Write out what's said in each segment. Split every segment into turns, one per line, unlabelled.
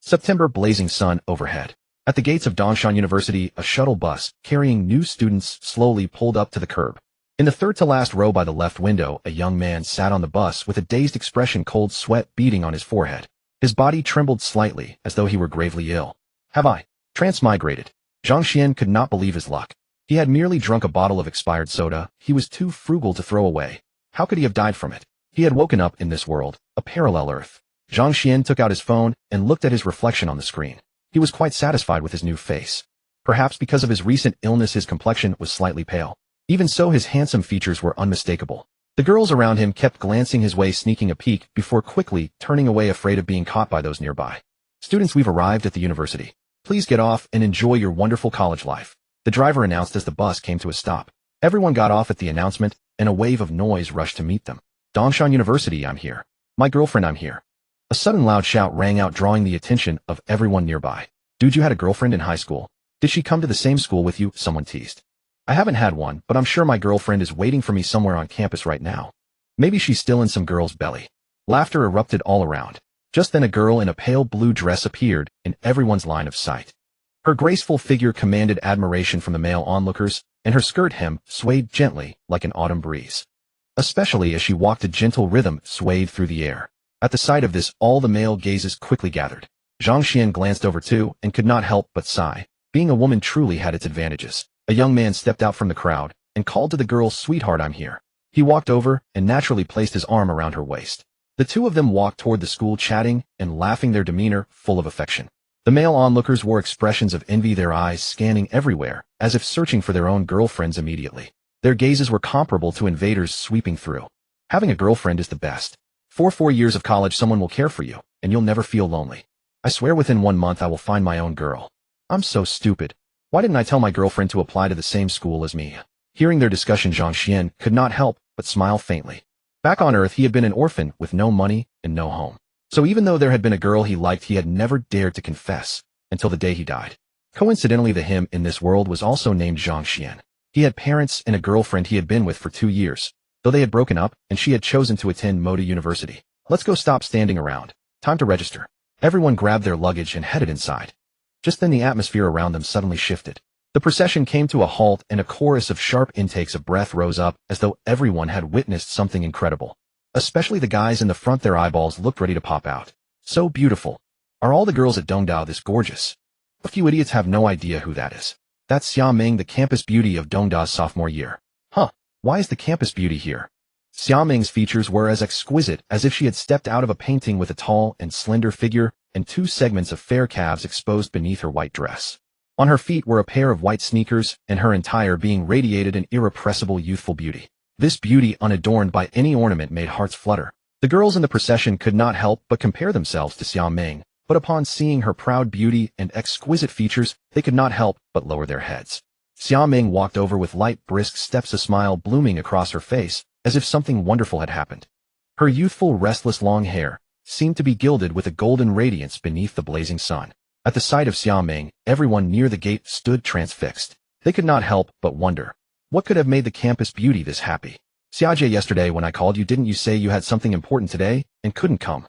September blazing sun overhead. At the gates of Dongshan University, a shuttle bus carrying new students slowly pulled up to the curb. In the third-to-last row by the left window, a young man sat on the bus with a dazed expression, cold sweat beading on his forehead. His body trembled slightly, as though he were gravely ill. Have I transmigrated? Zhang Xuan could not believe his luck. He had merely drunk a bottle of expired soda. He was too frugal to throw away. How could he have died from it? He had woken up in this world, a parallel Earth. Zhang Xuan took out his phone and looked at his reflection on the screen. He was quite satisfied with his new face. Perhaps because of his recent illness, his complexion was slightly pale. Even so, his handsome features were unmistakable. The girls around him kept glancing his way, sneaking a peek before quickly turning away, afraid of being caught by those nearby. Students, we've arrived at the university. Please get off and enjoy your wonderful college life, the driver announced as the bus came to a stop. Everyone got off at the announcement, and a wave of noise rushed to meet them. Dongshan University, I'm here. My girlfriend, I'm here. A sudden loud shout rang out, drawing the attention of everyone nearby. Dude, you had a girlfriend in high school? Did she come to the same school with you? Someone teased. I haven't had one, but I'm sure my girlfriend is waiting for me somewhere on campus right now. Maybe she's still in some girl's belly. Laughter erupted all around. Just then a girl in a pale blue dress appeared in everyone's line of sight. Her graceful figure commanded admiration from the male onlookers, and her skirt hem swayed gently like an autumn breeze. Especially as she walked, a gentle rhythm swayed through the air. At the sight of this, all the male gazes quickly gathered. Zhang Xuan glanced over too and could not help but sigh. Being a woman truly had its advantages. A young man stepped out from the crowd and called to the girl, "Sweetheart, I'm here." He walked over and naturally placed his arm around her waist. The two of them walked toward the school, chatting and laughing, their demeanor full of affection. The male onlookers wore expressions of envy, their eyes scanning everywhere, as if searching for their own girlfriends immediately. Their gazes were comparable to invaders sweeping through. Having a girlfriend is the best. For 4 years of college, someone will care for you, and you'll never feel lonely. I swear within 1 month I will find my own girl. I'm so stupid. Why didn't I tell my girlfriend to apply to the same school as me? Hearing their discussion, Zhang Xuan could not help but smile faintly. Back on Earth, he had been an orphan with no money and no home. So even though there had been a girl he liked, he had never dared to confess until the day he died. Coincidentally, the him in this world was also named Zhang Xuan. He had parents and a girlfriend he had been with for 2 years, though they had broken up and she had chosen to attend Moda University. Let's go, stop standing around. Time to register. Everyone grabbed their luggage and headed inside. Just then the atmosphere around them suddenly shifted. The procession came to a halt and a chorus of sharp intakes of breath rose up, as though everyone had witnessed something incredible. Especially the guys in the front, their eyeballs looked ready to pop out. So beautiful. Are all the girls at Dongdao this gorgeous? A few idiots have no idea who that is. That's Xia Ming, the campus beauty of Dongdao's sophomore year. Huh, why is the campus beauty here? Xia Ming's features were as exquisite as if she had stepped out of a painting, with a tall and slender figure and 2 segments of fair calves exposed beneath her white dress. On her feet were a pair of white sneakers, and her entire being radiated an irrepressible youthful beauty. This beauty, unadorned by any ornament, made hearts flutter. The girls in the procession could not help but compare themselves to Xia Ming, but upon seeing her proud beauty and exquisite features, they could not help but lower their heads. Xia Ming walked over with light, brisk steps, a smile blooming across her face, as if something wonderful had happened. Her youthful, restless long hair seemed to be gilded with a golden radiance beneath the blazing sun. At the sight of Xia Ming, everyone near the gate stood transfixed. They could not help but wonder, what could have made the campus beauty this happy? Xiaojie, yesterday when I called you, didn't you say you had something important today and couldn't come?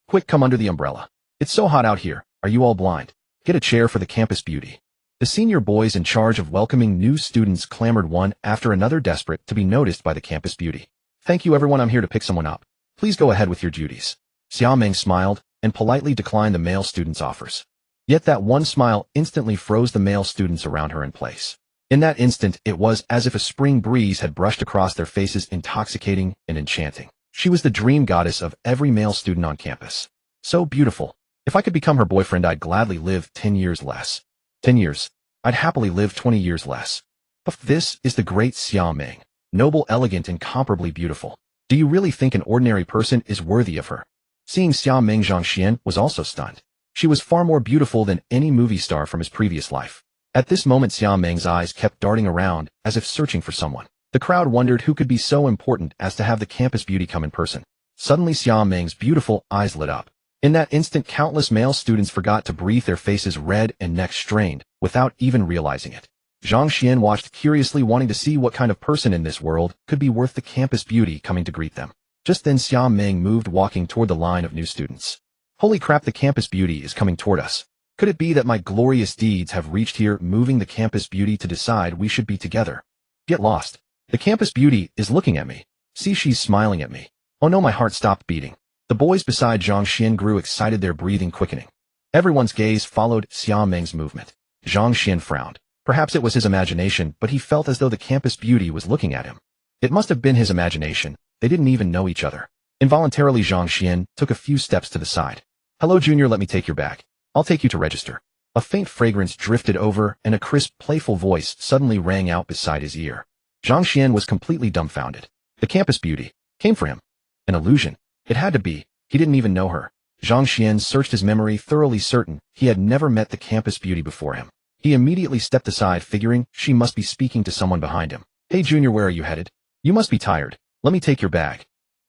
Quick, come under the umbrella. It's so hot out here. Are you all blind? Get a chair for the campus beauty. The senior boys in charge of welcoming new students clamored one after another, desperate to be noticed by the campus beauty. Thank you, everyone. I'm here to pick someone up. Please go ahead with your duties. Xia Ming smiled and politely declined the male students' offers. Yet that one smile instantly froze the male students around her in place. In that instant, it was as if a spring breeze had brushed across their faces, intoxicating and enchanting. She was the dream goddess of every male student on campus. So beautiful. If I could become her boyfriend, I'd gladly live 10 years less. 10 years. I'd happily live 20 years less. But this is the great Xia Ming. Noble, elegant, incomparably beautiful. Do you really think an ordinary person is worthy of her? Seeing Xia Ming, Zhang Xuan was also stunned. She was far more beautiful than any movie star from his previous life. At this moment, Xia Ming's eyes kept darting around as if searching for someone. The crowd wondered who could be so important as to have the campus beauty come in person. Suddenly, Xia Ming's beautiful eyes lit up. In that instant, countless male students forgot to breathe, their faces red and necks strained, without even realizing it. Zhang Xuan watched curiously, wanting to see what kind of person in this world could be worth the campus beauty coming to greet them. Just then Xia Ming moved, walking toward the line of new students. Holy crap, the campus beauty is coming toward us. Could it be that my glorious deeds have reached here, moving the campus beauty to decide we should be together? Get lost. The campus beauty is looking at me. See, she's smiling at me. Oh no, my heart stopped beating. The boys beside Zhang Xuan grew excited, their breathing quickening. Everyone's gaze followed Xia Meng's movement. Zhang Xuan frowned. Perhaps it was his imagination, but he felt as though the campus beauty was looking at him. It must have been his imagination. They didn't even know each other. Involuntarily, Zhang Xuan took a few steps to the side. Hello, Junior, let me take your bag. I'll take you to register. A faint fragrance drifted over, and a crisp, playful voice suddenly rang out beside his ear. Zhang Xuan was completely dumbfounded. The campus beauty came for him. An illusion. It had to be. He didn't even know her. Zhang Xuan searched his memory, thoroughly certain he had never met the campus beauty before him. He immediately stepped aside, figuring she must be speaking to someone behind him. Hey, Junior, where are you headed? You must be tired. Let me take your bag.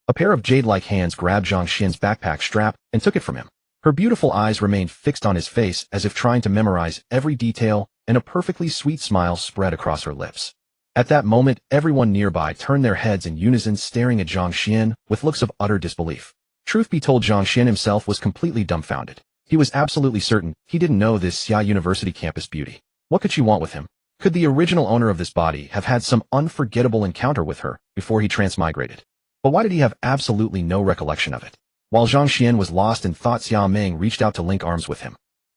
A pair of jade-like hands grabbed Zhang Xuan's backpack strap and took it from him. Her beautiful eyes remained fixed on his face as if trying to memorize every detail, and a perfectly sweet smile spread across her lips. At that moment, everyone nearby turned their heads in unison, staring at Zhang Xuan with looks of utter disbelief. Truth be told, Zhang Xuan himself was completely dumbfounded. He was absolutely certain he didn't know this Xia University campus beauty. What could she want with him? Could the original owner of this body have had some unforgettable encounter with her before he transmigrated? But why did he have absolutely no recollection of it? While Zhang Xuan was lost in thought, Xia Meng reached out to link arms with him.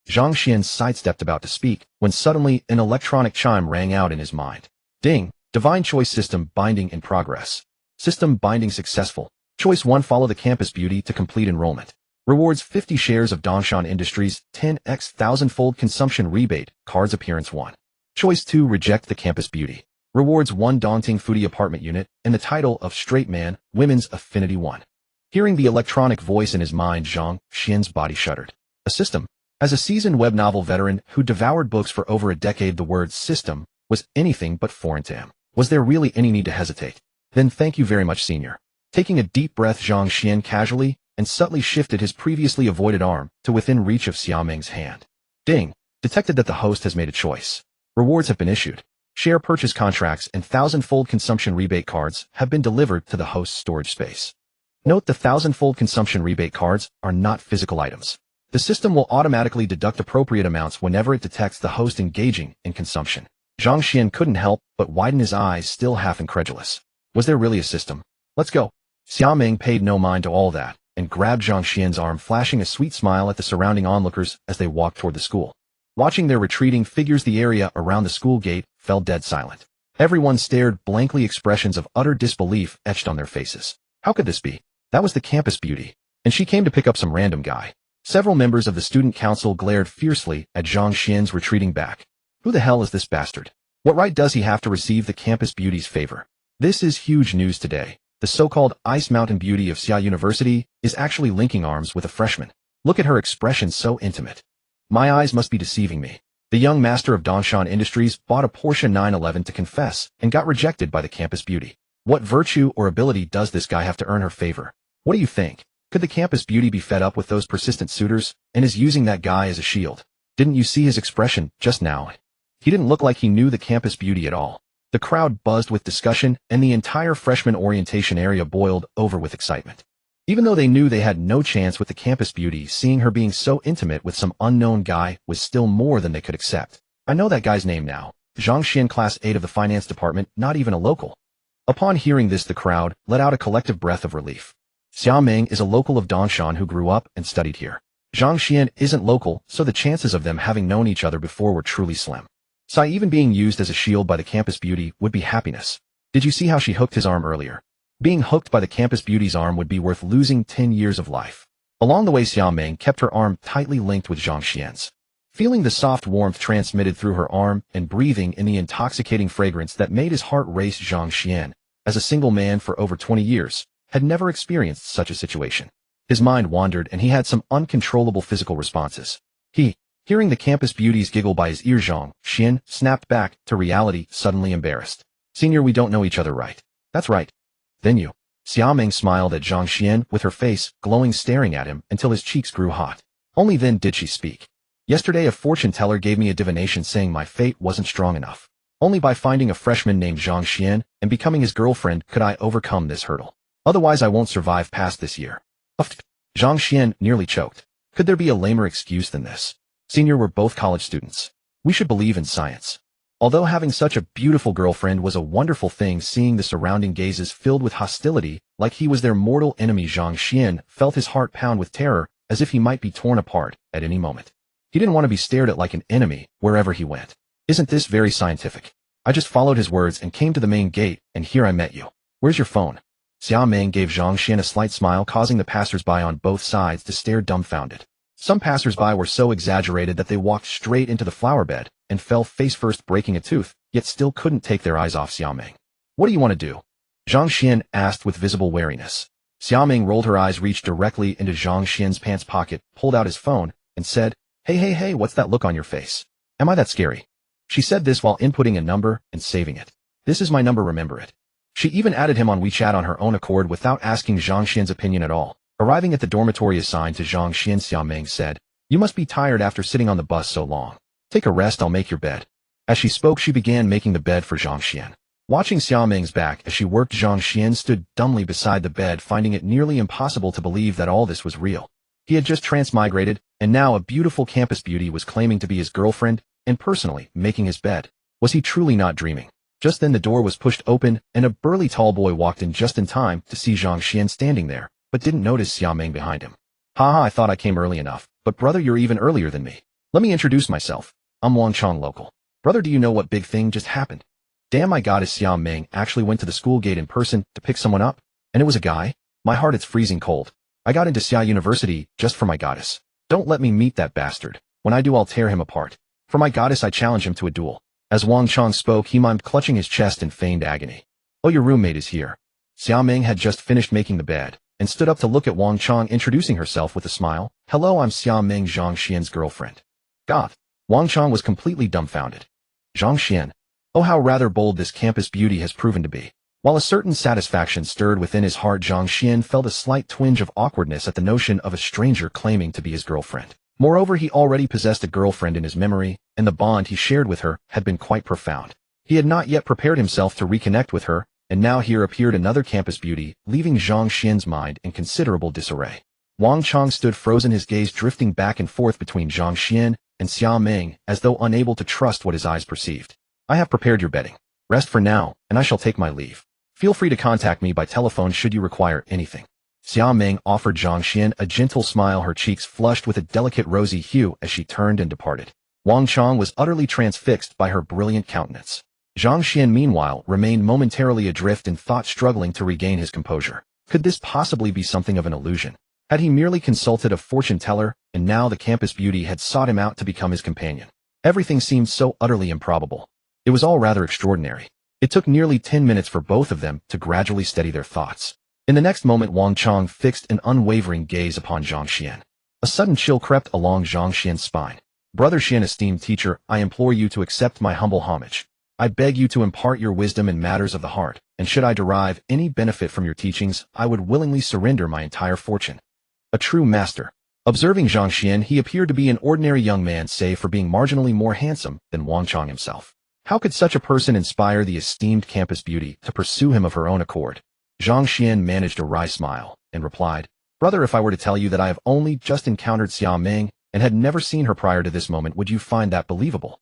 Zhang Xuan sidestepped about to speak, when suddenly an electronic chime rang out in his mind. Ding! Divine Choice System Binding in progress. System binding successful. Choice 1, follow the campus beauty to complete enrollment. Rewards 50 shares of Dongshan Industries, 10x 1000-fold consumption rebate, cards appearance 1. Choice 2, reject the campus beauty. Rewards 1 daunting foodie apartment unit, and the title of straight man, women's affinity 1. Hearing the electronic voice in his mind, Zhang Xuan's body shuddered. A system? As a seasoned web novel veteran who devoured books for over a decade, the word system was anything but foreign to him. Was there really any need to hesitate? Then thank you very much, Senior. Taking a deep breath, Zhang Xuan casually and subtly shifted his previously avoided arm to within reach of Xia Meng's hand. Ding! Detected that the host has made a choice. Rewards have been issued. Share purchase contracts and 1000-fold consumption rebate cards have been delivered to the host's storage space. Note, the 1000-fold consumption rebate cards are not physical items. The system will automatically deduct appropriate amounts whenever it detects the host engaging in consumption. Zhang Xuan couldn't help but widen his eyes, still half incredulous. Was there really a system? Let's go. Xia Meng paid no mind to all that and grabbed Zhang Xuan's arm, flashing a sweet smile at the surrounding onlookers as they walked toward the school. Watching their retreating figures, the area around the school gate fell dead silent. Everyone stared blankly, expressions of utter disbelief etched on their faces. How could this be? That was the campus beauty, and she came to pick up some random guy. Several members of the student council glared fiercely at Zhang Xuan's retreating back. Who the hell is this bastard? What right does he have to receive the campus beauty's favor? This is huge news today. The so-called Ice Mountain Beauty of Xia University is actually linking arms with a freshman. Look at her expression, so intimate. My eyes must be deceiving me. The young master of Dongshan Industries bought a Porsche 911 to confess and got rejected by the campus beauty. What virtue or ability does this guy have to earn her favor? What do you think? Could the campus beauty be fed up with those persistent suitors and is using that guy as a shield? Didn't you see his expression just now? He didn't look like he knew the campus beauty at all. The crowd buzzed with discussion, and the entire freshman orientation area boiled over with excitement. Even though they knew they had no chance with the campus beauty, seeing her being so intimate with some unknown guy was still more than they could accept. I know that guy's name now. Zhang Xuan, Class 8 of the finance department, not even a local. Upon hearing this, the crowd let out a collective breath of relief. Xia Meng is a local of Dongshan who grew up and studied here. Zhang Xuan isn't local, so the chances of them having known each other before were truly slim. Even being used as a shield by the campus beauty would be happiness. Did you see how she hooked his arm earlier? Being hooked by the campus beauty's arm would be worth losing 10 years of life. Along the way, Xia Meng kept her arm tightly linked with Zhang Xuan's. Feeling the soft warmth transmitted through her arm and breathing in the intoxicating fragrance that made his heart race, Zhang Xuan, as a single man for over 20 years, had never experienced such a situation. His mind wandered and he had some uncontrollable physical responses. Hearing the campus beauty's giggle by his ear, Zhang Xuan snapped back to reality, suddenly embarrassed. Senior, we don't know each other, right? That's right. Then you. Xia Meng smiled at Zhang Xuan with her face glowing, staring at him until his cheeks grew hot. Only then did she speak. Yesterday a fortune teller gave me a divination saying my fate wasn't strong enough. Only by finding a freshman named Zhang Xuan and becoming his girlfriend could I overcome this hurdle. Otherwise I won't survive past this year. Zhang Xuan nearly choked. Could there be a lamer excuse than this? Senior, we're both college students. We should believe in science. Although having such a beautiful girlfriend was a wonderful thing, seeing the surrounding gazes filled with hostility, like he was their mortal enemy, Zhang Xuan felt his heart pound with terror, as if he might be torn apart at any moment. He didn't want to be stared at like an enemy wherever he went. Isn't this very scientific? I just followed his words and came to the main gate, and here I met you. Where's your phone? Xia Meng gave Zhang Xuan a slight smile, causing the passersby on both sides to stare dumbfounded. Some passersby were so exaggerated that they walked straight into the flower bed and fell face first, breaking a tooth, yet still couldn't take their eyes off Xia Meng. What do you want to do? Zhang Xuan asked with visible wariness. Xia Meng rolled her eyes, reached directly into Zhang Xuan's pants pocket, pulled out his phone, and said, Hey, what's that look on your face? Am I that scary? She said this while inputting a number and saving it. This is my number, remember it. She even added him on WeChat on her own accord without asking Zhang Xuan's opinion at all. Arriving at the dormitory assigned to Zhang Xuan, Xia Meng said, You must be tired after sitting on the bus so long. Take a rest, I'll make your bed. As she spoke, she began making the bed for Zhang Xuan. Watching Xia Meng's back as she worked, Zhang Xuan stood dumbly beside the bed, finding it nearly impossible to believe that all this was real. He had just transmigrated, and now a beautiful campus beauty was claiming to be his girlfriend and personally making his bed. Was he truly not dreaming? Just then the door was pushed open, and a burly tall boy walked in just in time to see Zhang Xuan standing there, but didn't notice Xia Meng behind him. Haha, I thought I came early enough, but brother, you're even earlier than me. Let me introduce myself. I'm Wangchong local. Brother, do you know what big thing just happened? Damn, my goddess, Xia Meng actually went to the school gate in person to pick someone up, and it was a guy? My heart, it's freezing cold. I got into Xia University just for my goddess. Don't let me meet that bastard. When I do, I'll tear him apart. For my goddess, I challenge him to a duel. As Wang Chong spoke, he mimed, clutching his chest in feigned agony. Oh, your roommate is here. Xia Meng had just finished making the bed, and stood up to look at Wang Chong, introducing herself with a smile. Hello, I'm Xia Meng, Zhang Xuan's girlfriend. God. Wang Chong was completely dumbfounded. Zhang Xuan. Oh, how rather bold this campus beauty has proven to be. While a certain satisfaction stirred within his heart, Zhang Xuan felt a slight twinge of awkwardness at the notion of a stranger claiming to be his girlfriend. Moreover, he already possessed a girlfriend in his memory, and the bond he shared with her had been quite profound. He had not yet prepared himself to reconnect with her, and now here appeared another campus beauty, leaving Zhang Xuan's mind in considerable disarray. Wang Chong stood frozen, his gaze drifting back and forth between Zhang Xuan and Xia Meng, as though unable to trust what his eyes perceived. I have prepared your bedding. Rest for now, and I shall take my leave. Feel free to contact me by telephone should you require anything. Xia Meng offered Zhang Xuan a gentle smile, her cheeks flushed with a delicate rosy hue as she turned and departed. Wang Chong was utterly transfixed by her brilliant countenance. Zhang Xuan, meanwhile, remained momentarily adrift in thought, struggling to regain his composure. Could this possibly be something of an illusion? Had he merely consulted a fortune teller, and now the campus beauty had sought him out to become his companion? Everything seemed so utterly improbable. It was all rather extraordinary. It took nearly 10 minutes for both of them to gradually steady their thoughts. In the next moment, Wang Chong fixed an unwavering gaze upon Zhang Xuan. A sudden chill crept along Zhang Xuan's spine. Brother Xuan, esteemed teacher, I implore you to accept my humble homage. I beg you to impart your wisdom in matters of the heart, and should I derive any benefit from your teachings, I would willingly surrender my entire fortune. A true master. Observing Zhang Xuan, he appeared to be an ordinary young man, save for being marginally more handsome than Wang Chong himself. How could such a person inspire the esteemed campus beauty to pursue him of her own accord? Zhang Xuan managed a wry smile, and replied, Brother, if I were to tell you that I have only just encountered Xia Meng, and had never seen her prior to this moment, would you find that believable?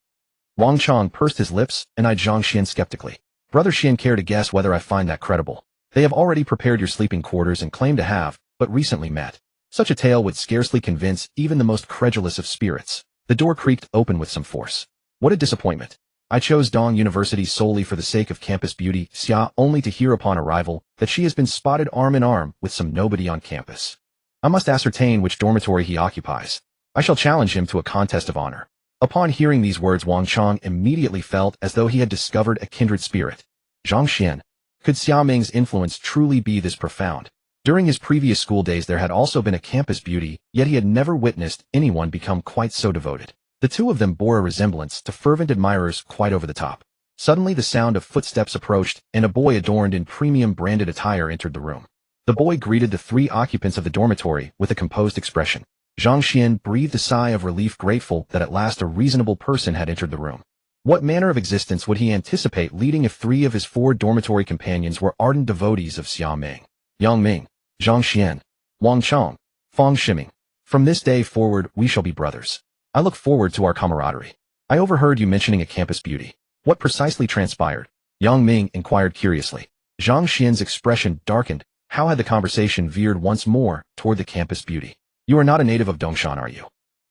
Wang Chong pursed his lips, and eyed Zhang Xuan skeptically. Brother Xuan, care to guess whether I find that credible? They have already prepared your sleeping quarters and claim to have, but recently met. Such a tale would scarcely convince even the most credulous of spirits. The door creaked open with some force. What a disappointment. I chose Dong University solely for the sake of campus beauty, Xia, only to hear upon arrival that she has been spotted arm in arm with some nobody on campus. I must ascertain which dormitory he occupies. I shall challenge him to a contest of honor. Upon hearing these words, Wang Chong immediately felt as though he had discovered a kindred spirit. Zhang Xuan. Could Xia Meng's influence truly be this profound? During his previous school days there had also been a campus beauty, yet he had never witnessed anyone become quite so devoted. The two of them bore a resemblance to fervent admirers quite over the top. Suddenly the sound of footsteps approached, and a boy adorned in premium branded attire entered the room. The boy greeted the three occupants of the dormitory with a composed expression. Zhang Xuan breathed a sigh of relief, grateful that at last a reasonable person had entered the room. What manner of existence would he anticipate leading if 3 of his 4 dormitory companions were ardent devotees of Xia Meng? Yang Ming, Zhang Xuan, Wang Chong, Fang Shiming. From this day forward, we shall be brothers. I look forward to our camaraderie. I overheard you mentioning a campus beauty. What precisely transpired? Yang Ming inquired curiously. Zhang Xuan's expression darkened. How had the conversation veered once more toward the campus beauty? You are not a native of Dongshan, are you?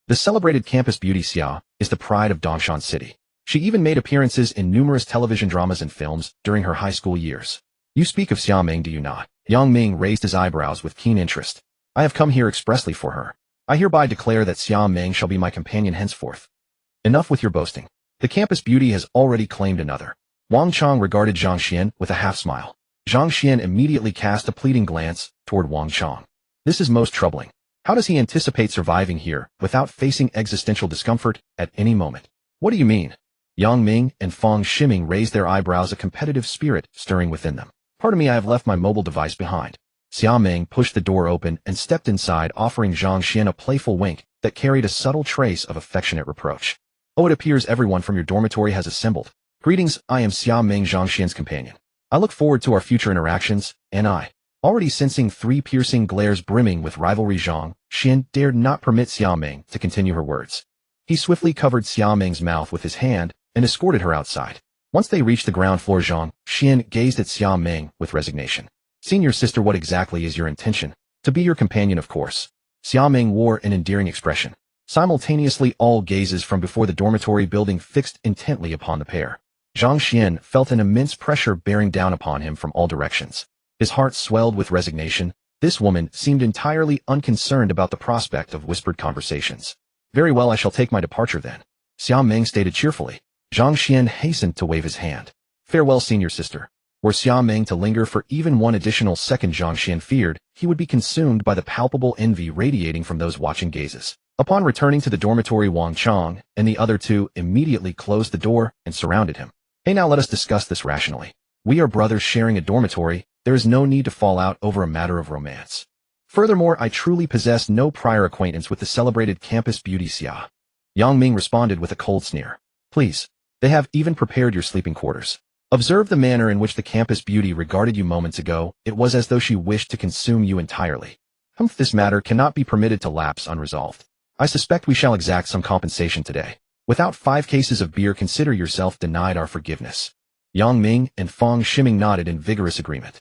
The celebrated campus beauty Xia is the pride of Dongshan City. She even made appearances in numerous television dramas and films during her high school years. You speak of Xia Ming, do you not? Yang Ming raised his eyebrows with keen interest. I have come here expressly for her. I hereby declare that Xia Ming shall be my companion henceforth. Enough with your boasting. The campus beauty has already claimed another. Wang Chang regarded Zhang Xuan with a half-smile. Zhang Xuan immediately cast a pleading glance toward Wang Chang. This is most troubling. How does he anticipate surviving here without facing existential discomfort at any moment? What do you mean? Yang Ming and Fang Shiming raised their eyebrows, a competitive spirit stirring within them. Pardon me, I have left my mobile device behind. Xia Ming pushed the door open and stepped inside, offering Zhang Xuan a playful wink that carried a subtle trace of affectionate reproach. Oh, it appears everyone from your dormitory has assembled. Greetings, I am Xia Ming, Zhang Xuan's companion. I look forward to our future interactions, and I. Already sensing three piercing glares brimming with rivalry, Zhang Xuan dared not permit Xia Ming to continue her words. He swiftly covered Xia Ming's mouth with his hand and escorted her outside. Once they reached the ground floor, Zhang Xuan gazed at Xia Ming with resignation. Senior sister, what exactly is your intention? To be your companion, of course. Xia Ming wore an endearing expression. Simultaneously, all gazes from before the dormitory building fixed intently upon the pair. Zhang Xuan felt an immense pressure bearing down upon him from all directions. His heart swelled with resignation. This woman seemed entirely unconcerned about the prospect of whispered conversations. Very well, I shall take my departure then. Xia Ming stated cheerfully. Zhang Xuan hastened to wave his hand. Farewell, senior sister. Were Xia Ming to linger for even one additional second, Zhang Xuan feared he would be consumed by the palpable envy radiating from those watching gazes. Upon returning to the dormitory, Wang Chang and the other two immediately closed the door and surrounded him. Hey, now let us discuss this rationally. We are brothers sharing a dormitory. There is no need to fall out over a matter of romance. Furthermore, I truly possess no prior acquaintance with the celebrated campus beauty Xia. Yang Ming responded with a cold sneer. Please. They have even prepared your sleeping quarters. Observe the manner in which the campus beauty regarded you moments ago. It was as though she wished to consume you entirely. This matter cannot be permitted to lapse unresolved. I suspect we shall exact some compensation today. Without 5 cases of beer, consider yourself denied our forgiveness. Yang Ming and Fang Shiming nodded in vigorous agreement.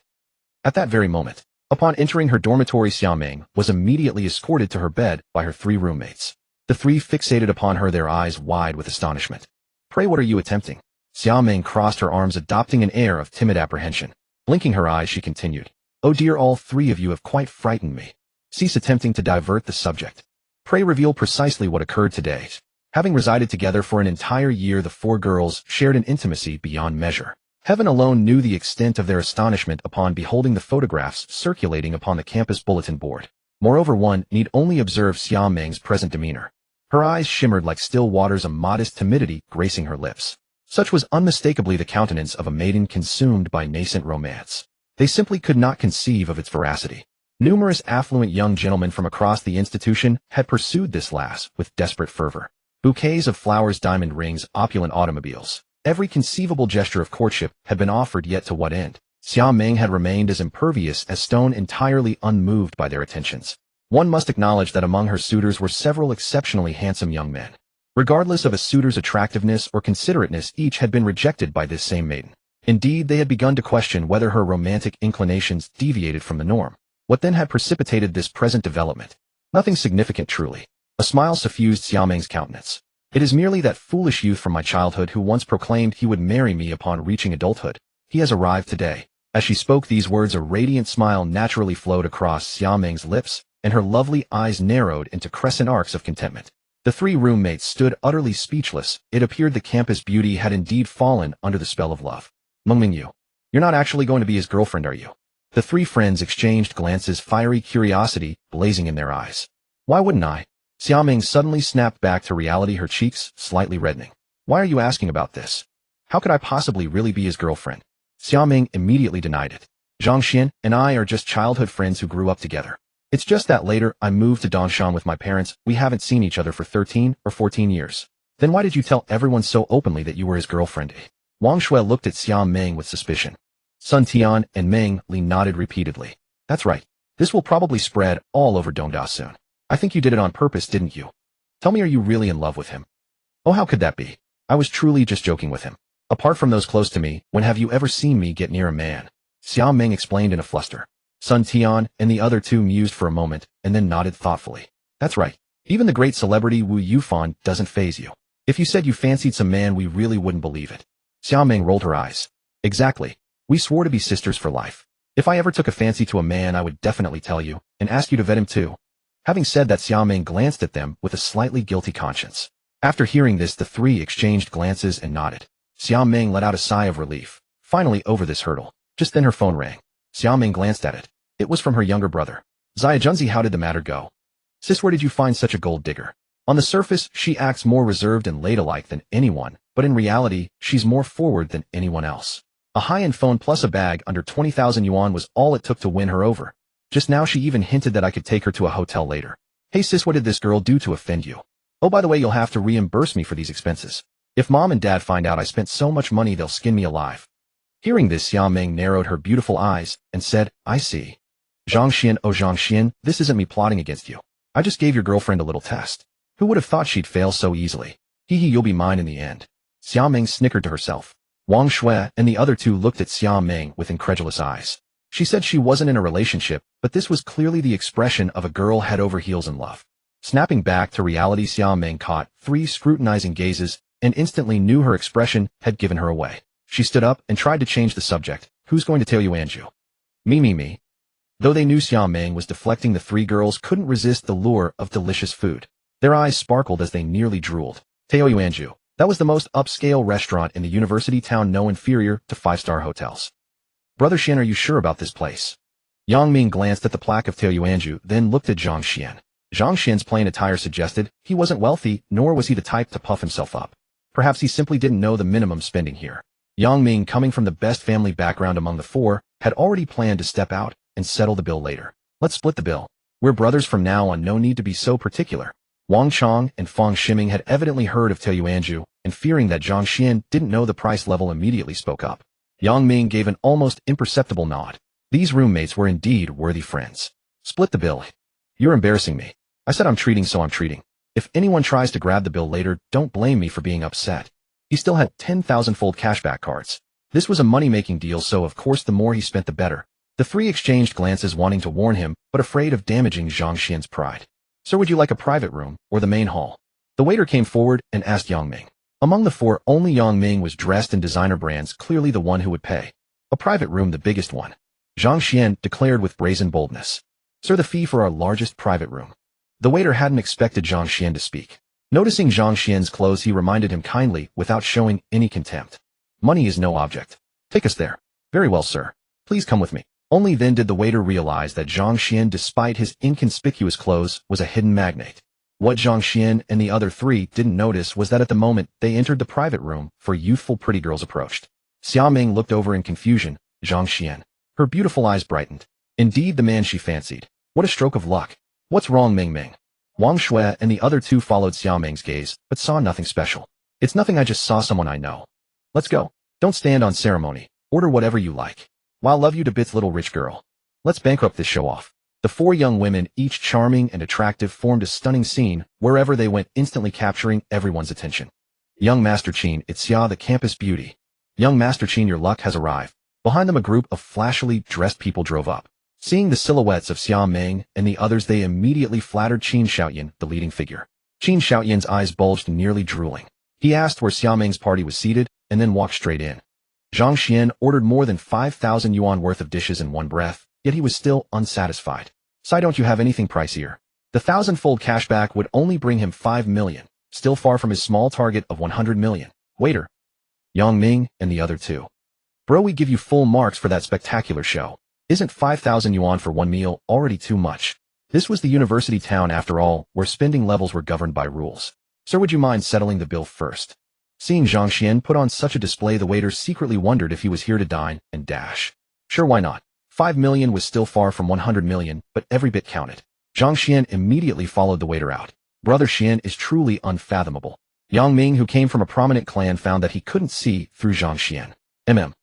At that very moment, upon entering her dormitory, Xia Ming was immediately escorted to her bed by her 3 roommates. The 3 fixated upon her, their eyes wide with astonishment. Pray, what are you attempting? Xia Ming crossed her arms, adopting an air of timid apprehension. Blinking her eyes, she continued. Oh dear, all 3 of you have quite frightened me. Cease attempting to divert the subject. Pray reveal precisely what occurred today. Having resided together for an entire year, the 4 girls shared an intimacy beyond measure. Heaven alone knew the extent of their astonishment upon beholding the photographs circulating upon the campus bulletin board. Moreover, one need only observe Xia Ming's present demeanor. Her eyes shimmered like still waters, a modest timidity gracing her lips. Such was unmistakably the countenance of a maiden consumed by nascent romance. They simply could not conceive of its veracity. Numerous affluent young gentlemen from across the institution had pursued this lass with desperate fervor. Bouquets of flowers, diamond rings, opulent automobiles. Every conceivable gesture of courtship had been offered, yet to what end? Xia Ming had remained as impervious as stone, entirely unmoved by their attentions. One must acknowledge that among her suitors were several exceptionally handsome young men. Regardless of a suitor's attractiveness or considerateness, each had been rejected by this same maiden. Indeed, they had begun to question whether her romantic inclinations deviated from the norm. What then had precipitated this present development? Nothing significant, truly. A smile suffused Xia Ming's countenance. It is merely that foolish youth from my childhood who once proclaimed he would marry me upon reaching adulthood. He has arrived today. As she spoke these words, a radiant smile naturally flowed across Xia Ming's lips, and her lovely eyes narrowed into crescent arcs of contentment. The 3 roommates stood utterly speechless. It appeared the campus beauty had indeed fallen under the spell of love. Mengming, you're not actually going to be his girlfriend, are you? The 3 friends exchanged glances, fiery curiosity blazing in their eyes. Why wouldn't I? Xia Ming suddenly snapped back to reality, her cheeks slightly reddening. Why are you asking about this? How could I possibly really be his girlfriend? Xia Ming immediately denied it. Zhang Xuan and I are just childhood friends who grew up together. It's just that later I moved to Dongshan with my parents. We haven't seen each other for 13 or 14 years. Then why did you tell everyone so openly that you were his girlfriend? Wang Shui looked at Xia Ming with suspicion. Sun Tian and Meng Li nodded repeatedly. That's right. This will probably spread all over Dongda soon. I think you did it on purpose, didn't you? Tell me, are you really in love with him? Oh, how could that be? I was truly just joking with him. Apart from those close to me, when have you ever seen me get near a man? Xiao Ming explained in a fluster. Sun Tian and the other two mused for a moment and then nodded thoughtfully. That's right. Even the great celebrity Wu Yufan doesn't faze you. If you said you fancied some man, we really wouldn't believe it. Xiao Ming rolled her eyes. Exactly. We swore to be sisters for life. If I ever took a fancy to a man, I would definitely tell you, and ask you to vet him too. Having said that, Xiao Ming glanced at them with a slightly guilty conscience. After hearing this, the three exchanged glances and nodded. Xiao Ming let out a sigh of relief, finally over this hurdle. Just then her phone rang. Xiao Ming glanced at it. It was from her younger brother. Zia Junzi, how did the matter go? Sis, where did you find such a gold digger? On the surface, she acts more reserved and ladylike than anyone, but in reality, she's more forward than anyone else. A high-end phone plus a bag under 20,000 yuan was all it took to win her over. Just now she even hinted that I could take her to a hotel later. Hey sis, what did this girl do to offend you? Oh, by the way, you'll have to reimburse me for these expenses. If mom and dad find out I spent so much money, they'll skin me alive. Hearing this, Xiao Ming narrowed her beautiful eyes and said, I see. Zhang Xuan, oh Zhang Xuan, this isn't me plotting against you. I just gave your girlfriend a little test. Who would have thought she'd fail so easily? Hee hee, you'll be mine in the end. Xiao Ming snickered to herself. Wang Shui and the other two looked at Xiao Ming with incredulous eyes. She said she wasn't in a relationship, but this was clearly the expression of a girl head over heels in love. Snapping back to reality, Xiao Ming caught three scrutinizing gazes and instantly knew her expression had given her away. She stood up and tried to change the subject. Who's going to tell you, Anju? Me. Though they knew Xiao Ming was deflecting, the three girls couldn't resist the lure of delicious food. Their eyes sparkled as they nearly drooled. Teo Yuanju. That was the most upscale restaurant in the university town, no inferior to 5-star hotels. Brother Xian, are you sure about this place? Yang Ming glanced at the plaque of Teo Yuanju, then looked at Zhang Xian. Zhang Xian's plain attire suggested he wasn't wealthy, nor was he the type to puff himself up. Perhaps he simply didn't know the minimum spending here. Yang Ming, coming from the best family background among the four, had already planned to step out and settle the bill later. Let's split the bill. We're brothers from now on, no need to be so particular. Wang Chong and Fang Shiming had evidently heard of Teo Yuanju, and fearing that Zhang Xian didn't know the price level, immediately spoke up. Yang Ming gave an almost imperceptible nod. These roommates were indeed worthy friends. Split the bill. You're embarrassing me. I said I'm treating, so I'm treating. If anyone tries to grab the bill later, don't blame me for being upset. He still had 10,000-fold cashback cards. This was a money-making deal, so of course the more he spent the better. The three exchanged glances, wanting to warn him, but afraid of damaging Zhang Xian's pride. Sir, would you like a private room, or the main hall? The waiter came forward and asked Yang Ming. Among the four, only Yang Ming was dressed in designer brands, clearly the one who would pay. A private room, the biggest one. Zhang Xian declared with brazen boldness. Sir, the fee for our largest private room. The waiter hadn't expected Zhang Xian to speak. Noticing Zhang Xian's clothes, he reminded him kindly, without showing any contempt. Money is no object. Take us there. Very well, sir. Please come with me. Only then did the waiter realize that Zhang Xian, despite his inconspicuous clothes, was a hidden magnate. What Zhang Xian and the other three didn't notice was that at the moment they entered the private room, four youthful pretty girls approached. Xiao Ming looked over in confusion. Zhang Xian. Her beautiful eyes brightened. Indeed the man she fancied. What a stroke of luck. What's wrong, Ming Ming? Wang Shui and the other two followed Xiao Ming's gaze, but saw nothing special. It's nothing, I just saw someone I know. Let's go. Don't stand on ceremony. Order whatever you like. Wow, love you to bits, little rich girl. Let's bankrupt this show off. The four young women, each charming and attractive, formed a stunning scene wherever they went, instantly capturing everyone's attention. Young Master Qin, it's Xia, the campus beauty. Young Master Qin, your luck has arrived. Behind them a group of flashily dressed people drove up. Seeing the silhouettes of Xiao Ming and the others, they immediately flattered Qin Shaoyan, the leading figure. Qin Shaoyan's eyes bulged, nearly drooling. He asked where Xiao Ming's party was seated, and then walked straight in. Zhang Xian ordered more than 5,000 yuan worth of dishes in one breath, yet he was still unsatisfied. Sai, don't you have anything pricier? The 1,000-fold cashback would only bring him 5 million, still far from his small target of 100 million. Waiter. Yang Ming and the other two. Bro, we give you full marks for that spectacular show. Isn't 5,000 yuan for one meal already too much? This was the university town after all, where spending levels were governed by rules. Sir, would you mind settling the bill first? Seeing Zhang Xian put on such a display, the waiter secretly wondered if he was here to dine and dash. Sure, why not? 5 million was still far from 100 million, but every bit counted. Zhang Xian immediately followed the waiter out. Brother Xian is truly unfathomable. Yang Ming, who came from a prominent clan, found that he couldn't see through Zhang Xian.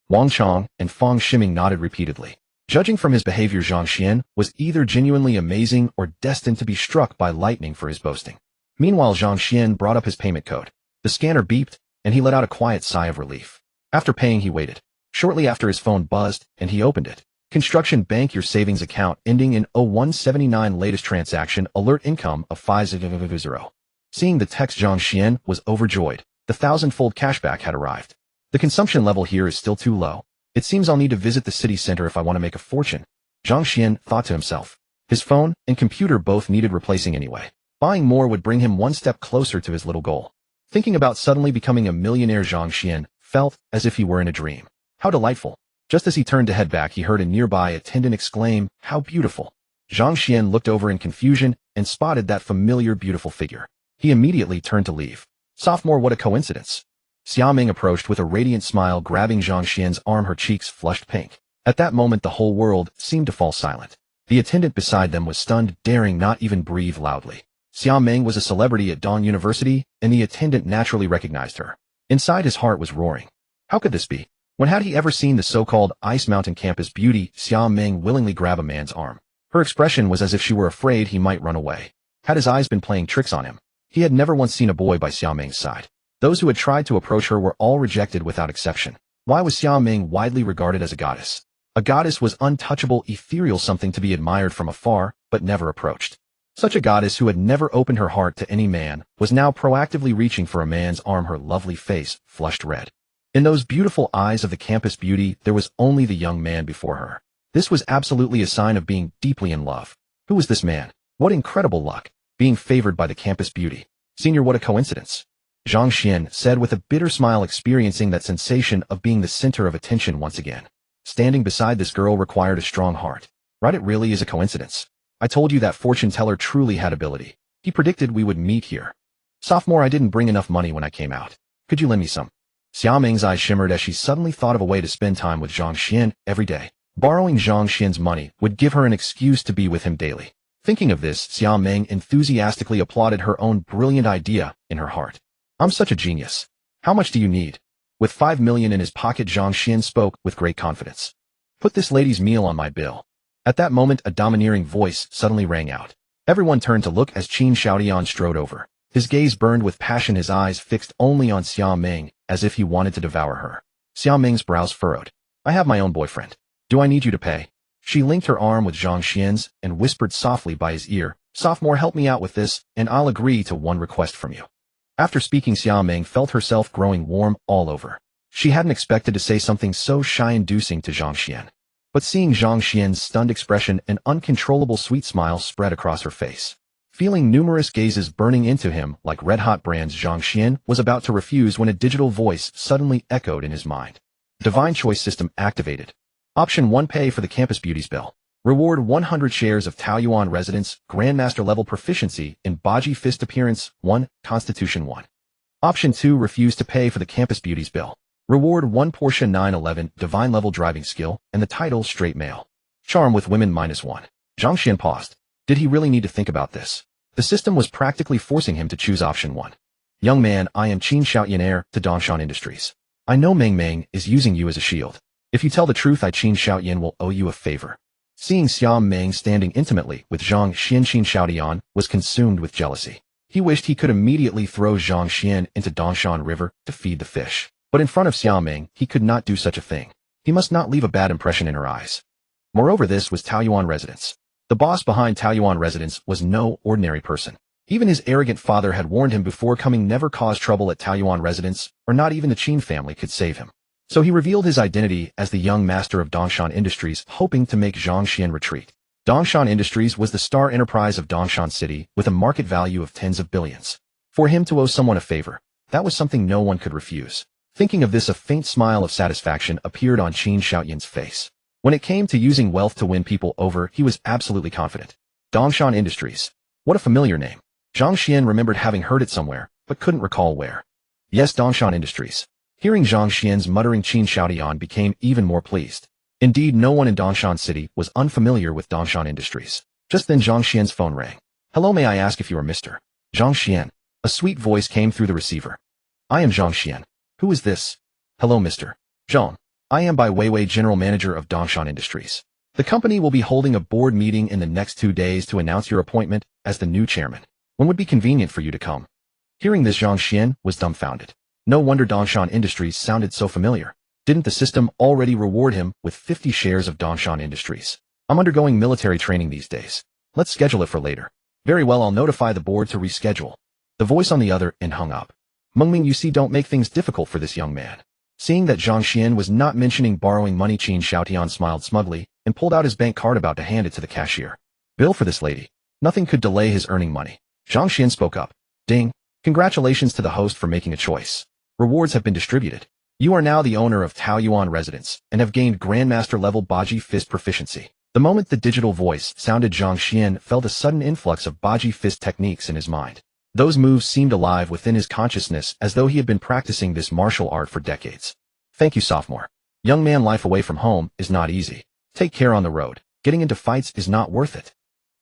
Wang Chong and Fang Shiming nodded repeatedly. Judging from his behavior, Zhang Xuan was either genuinely amazing or destined to be struck by lightning for his boasting. Meanwhile, Zhang Xuan brought up his payment code. The scanner beeped, and he let out a quiet sigh of relief. After paying, he waited. Shortly after, his phone buzzed, and he opened it. Construction Bank, your savings account ending in 0179, latest transaction, alert, income of 500. Seeing the text, Zhang Xuan was overjoyed. The 1,000-fold cashback had arrived. The consumption level here is still too low. It seems I'll need to visit the city center if I want to make a fortune. Zhang Xuan thought to himself. His phone and computer both needed replacing anyway. Buying more would bring him one step closer to his little goal. Thinking about suddenly becoming a millionaire, Zhang Xuan felt as if he were in a dream. How delightful. Just as he turned to head back, he heard a nearby attendant exclaim, "How beautiful." Zhang Xuan looked over in confusion and spotted that familiar beautiful figure. He immediately turned to leave. Sophomore, what a coincidence. Xia Ming approached with a radiant smile, grabbing Zhang Xuan's arm, her cheeks flushed pink. At that moment, the whole world seemed to fall silent. The attendant beside them was stunned, daring not even breathe loudly. Xia Ming was a celebrity at Dongshan University, and the attendant naturally recognized her. Inside, his heart was roaring. How could this be? When had he ever seen the so-called Ice Mountain campus beauty? Xia Ming willingly grabbed a man's arm. Her expression was as if she were afraid he might run away. Had his eyes been playing tricks on him? He had never once seen a boy by Xia Ming's side. Those who had tried to approach her were all rejected without exception. Why was Xia Ming widely regarded as a goddess? A goddess was untouchable, ethereal, something to be admired from afar, but never approached. Such a goddess who had never opened her heart to any man was now proactively reaching for a man's arm, her lovely face flushed red. In those beautiful eyes of the campus beauty, there was only the young man before her. This was absolutely a sign of being deeply in love. Who was this man? What incredible luck, being favored by the campus beauty. Senior, what a coincidence. Zhang Xuan said with a bitter smile, experiencing that sensation of being the center of attention once again. Standing beside this girl required a strong heart. Right, it really is a coincidence. I told you that fortune teller truly had ability. He predicted we would meet here. Sophomore, I didn't bring enough money when I came out. Could you lend me some? Xia Ming's eyes shimmered as she suddenly thought of a way to spend time with Zhang Xuan every day. Borrowing Zhang Xuan's money would give her an excuse to be with him daily. Thinking of this, Xia Ming enthusiastically applauded her own brilliant idea in her heart. I'm such a genius. How much do you need? With 5 million in his pocket, Zhang Xuan spoke with great confidence. Put this lady's meal on my bill. At that moment, a domineering voice suddenly rang out. Everyone turned to look as Qin Xiaotian strode over. His gaze burned with passion, his eyes fixed only on Xia Ming, as if he wanted to devour her. Xia Ming's brows furrowed. I have my own boyfriend. Do I need you to pay? She linked her arm with Zhang Xuan's and whispered softly by his ear, Sophomore, help me out with this, and I'll agree to one request from you. After speaking, Xia Ming felt herself growing warm all over. She hadn't expected to say something so shy-inducing to Zhang Xuan. But seeing Zhang Xuan's stunned expression, an uncontrollable sweet smile spread across her face. Feeling numerous gazes burning into him like red-hot brands, Zhang Xuan was about to refuse when a digital voice suddenly echoed in his mind. Divine Choice System activated. Option 1, pay for the campus beauties bill. Reward 100 shares of Taoyuan residence, Grandmaster level proficiency in Baji Fist appearance 1, Constitution 1. Option 2, refuse to pay for the campus beauties bill. Reward 1 Porsche 911, divine level driving skill, and the title straight male. Charm with women -1. Zhang Xuan paused. Did he really need to think about this? The system was practically forcing him to choose option 1. Young man, I am Qin Xiaotian, heir to Dongshan Industries. I know Meng Meng is using you as a shield. If you tell the truth, I Qin Xiaotian will owe you a favor. Seeing Xia Ming standing intimately with Zhang Xuan, Qin Xiaotian was consumed with jealousy. He wished he could immediately throw Zhang Xuan into Dongshan River to feed the fish. But in front of Xia Ming, he could not do such a thing. He must not leave a bad impression in her eyes. Moreover, this was Taoyuan Residence. The boss behind Taoyuan Residence was no ordinary person. Even his arrogant father had warned him before coming, never cause trouble at Taoyuan Residence, or not even the Qin family could save him. So he revealed his identity as the young master of Dongshan Industries, hoping to make Zhang Xuan retreat. Dongshan Industries was the star enterprise of Dongshan City with a market value of tens of billions. For him to owe someone a favor, that was something no one could refuse. Thinking of this, a faint smile of satisfaction appeared on Qin Xiaotian's face. When it came to using wealth to win people over, he was absolutely confident. Dongshan Industries. What a familiar name. Zhang Xuan remembered having heard it somewhere, but couldn't recall where. Yes, Dongshan Industries. Hearing Zhang Xuan's muttering, Qin Xiaotian became even more pleased. Indeed, no one in Dongshan City was unfamiliar with Dongshan Industries. Just then Zhang Xuan's phone rang. Hello, may I ask if you are Mr. Zhang Xuan? A sweet voice came through the receiver. I am Zhang Xuan. Who is this? Hello, Mr. Zhang. I am Bai Weiwei, General Manager of Dongshan Industries. The company will be holding a board meeting in the next 2 days to announce your appointment as the new chairman. When would be convenient for you to come? Hearing this, Zhang Xuan was dumbfounded. No wonder Dongshan Industries sounded so familiar. Didn't the system already reward him with 50 shares of Dongshan Industries? I'm undergoing military training these days. Let's schedule it for later. Very well, I'll notify the board to reschedule. The voice on the other end hung up. Mengming, you see, don't make things difficult for this young man. Seeing that Zhang Xuan was not mentioning borrowing money, Qin Xiaotian smiled smugly and pulled out his bank card, about to hand it to the cashier. Bill for this lady. Nothing could delay his earning money. Zhang Xuan spoke up. Ding. Congratulations to the host for making a choice. Rewards have been distributed. You are now the owner of Taoyuan residence and have gained Grandmaster level Baji Fist proficiency. The moment the digital voice sounded, Zhang Xuan felt a sudden influx of Baji Fist techniques in his mind. Those moves seemed alive within his consciousness, as though he had been practicing this martial art for decades. Thank you, sophomore. Young man, life away from home is not easy. Take care on the road. Getting into fights is not worth it.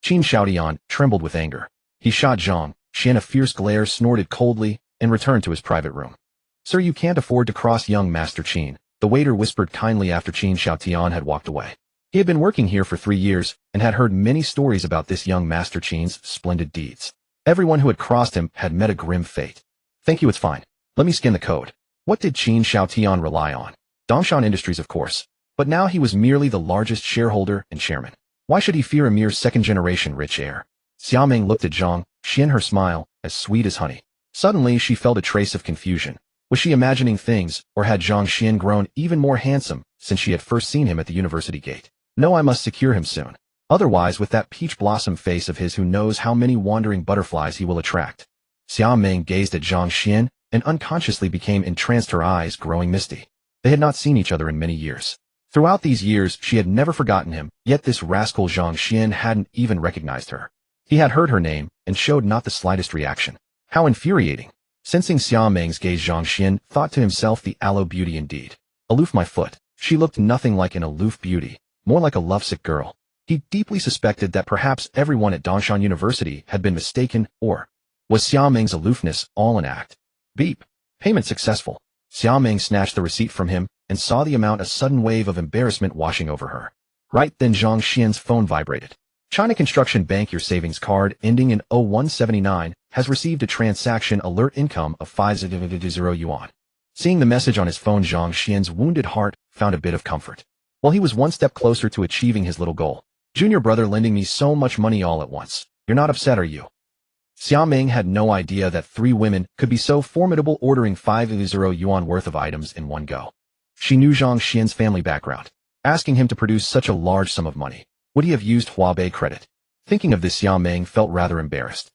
Qin Xiaotian trembled with anger. He shot Zhang Xuan a fierce glare, snorted coldly, and returned to his private room. Sir, you can't afford to cross young Master Qin, the waiter whispered kindly after Qin Xiaotian had walked away. He had been working here for 3 years and had heard many stories about this young Master Qin's splendid deeds. Everyone who had crossed him had met a grim fate. Thank you, it's fine. Let me scan the code. What did Qin Xiaotian rely on? Dongshan Industries, of course. But now he was merely the largest shareholder and chairman. Why should he fear a mere second-generation rich heir? Xiaoming looked at Zhang Xuan, her smile as sweet as honey. Suddenly she felt a trace of confusion. Was she imagining things, or had Zhang Xuan grown even more handsome since she had first seen him at the university gate? No, I must secure him soon. Otherwise, with that peach blossom face of his, who knows how many wandering butterflies he will attract. Xiaoming gazed at Zhang Xuan and unconsciously became entranced, her eyes growing misty. They had not seen each other in many years. Throughout these years, she had never forgotten him, yet this rascal Zhang Xuan hadn't even recognized her. He had heard her name and showed not the slightest reaction. How infuriating. Sensing Xiaoming's gaze, Zhang Xuan thought to himself, the aloe beauty indeed. Aloof, my foot. She looked nothing like an aloof beauty, more like a lovesick girl. He deeply suspected that perhaps everyone at Dongshan University had been mistaken, or was Xiaoming's aloofness all an act? Beep. Payment successful. Xiaoming snatched the receipt from him and saw the amount, a sudden wave of embarrassment washing over her. Right then, Zhang Xuan's phone vibrated. China Construction Bank, your savings card ending in 0179 has received a transaction alert, income of 500 yuan. Seeing the message on his phone, Zhang Xuan's wounded heart found a bit of comfort. Well, he was one step closer to achieving his little goal. Junior brother lending me so much money all at once. You're not upset, are you? Xiaoming had no idea that 3 women could be so formidable, ordering 500 yuan worth of items in one go. She knew Zhang Xuan's family background. Asking him to produce such a large sum of money, would he have used Huabei credit? Thinking of this, Xiaoming felt rather embarrassed.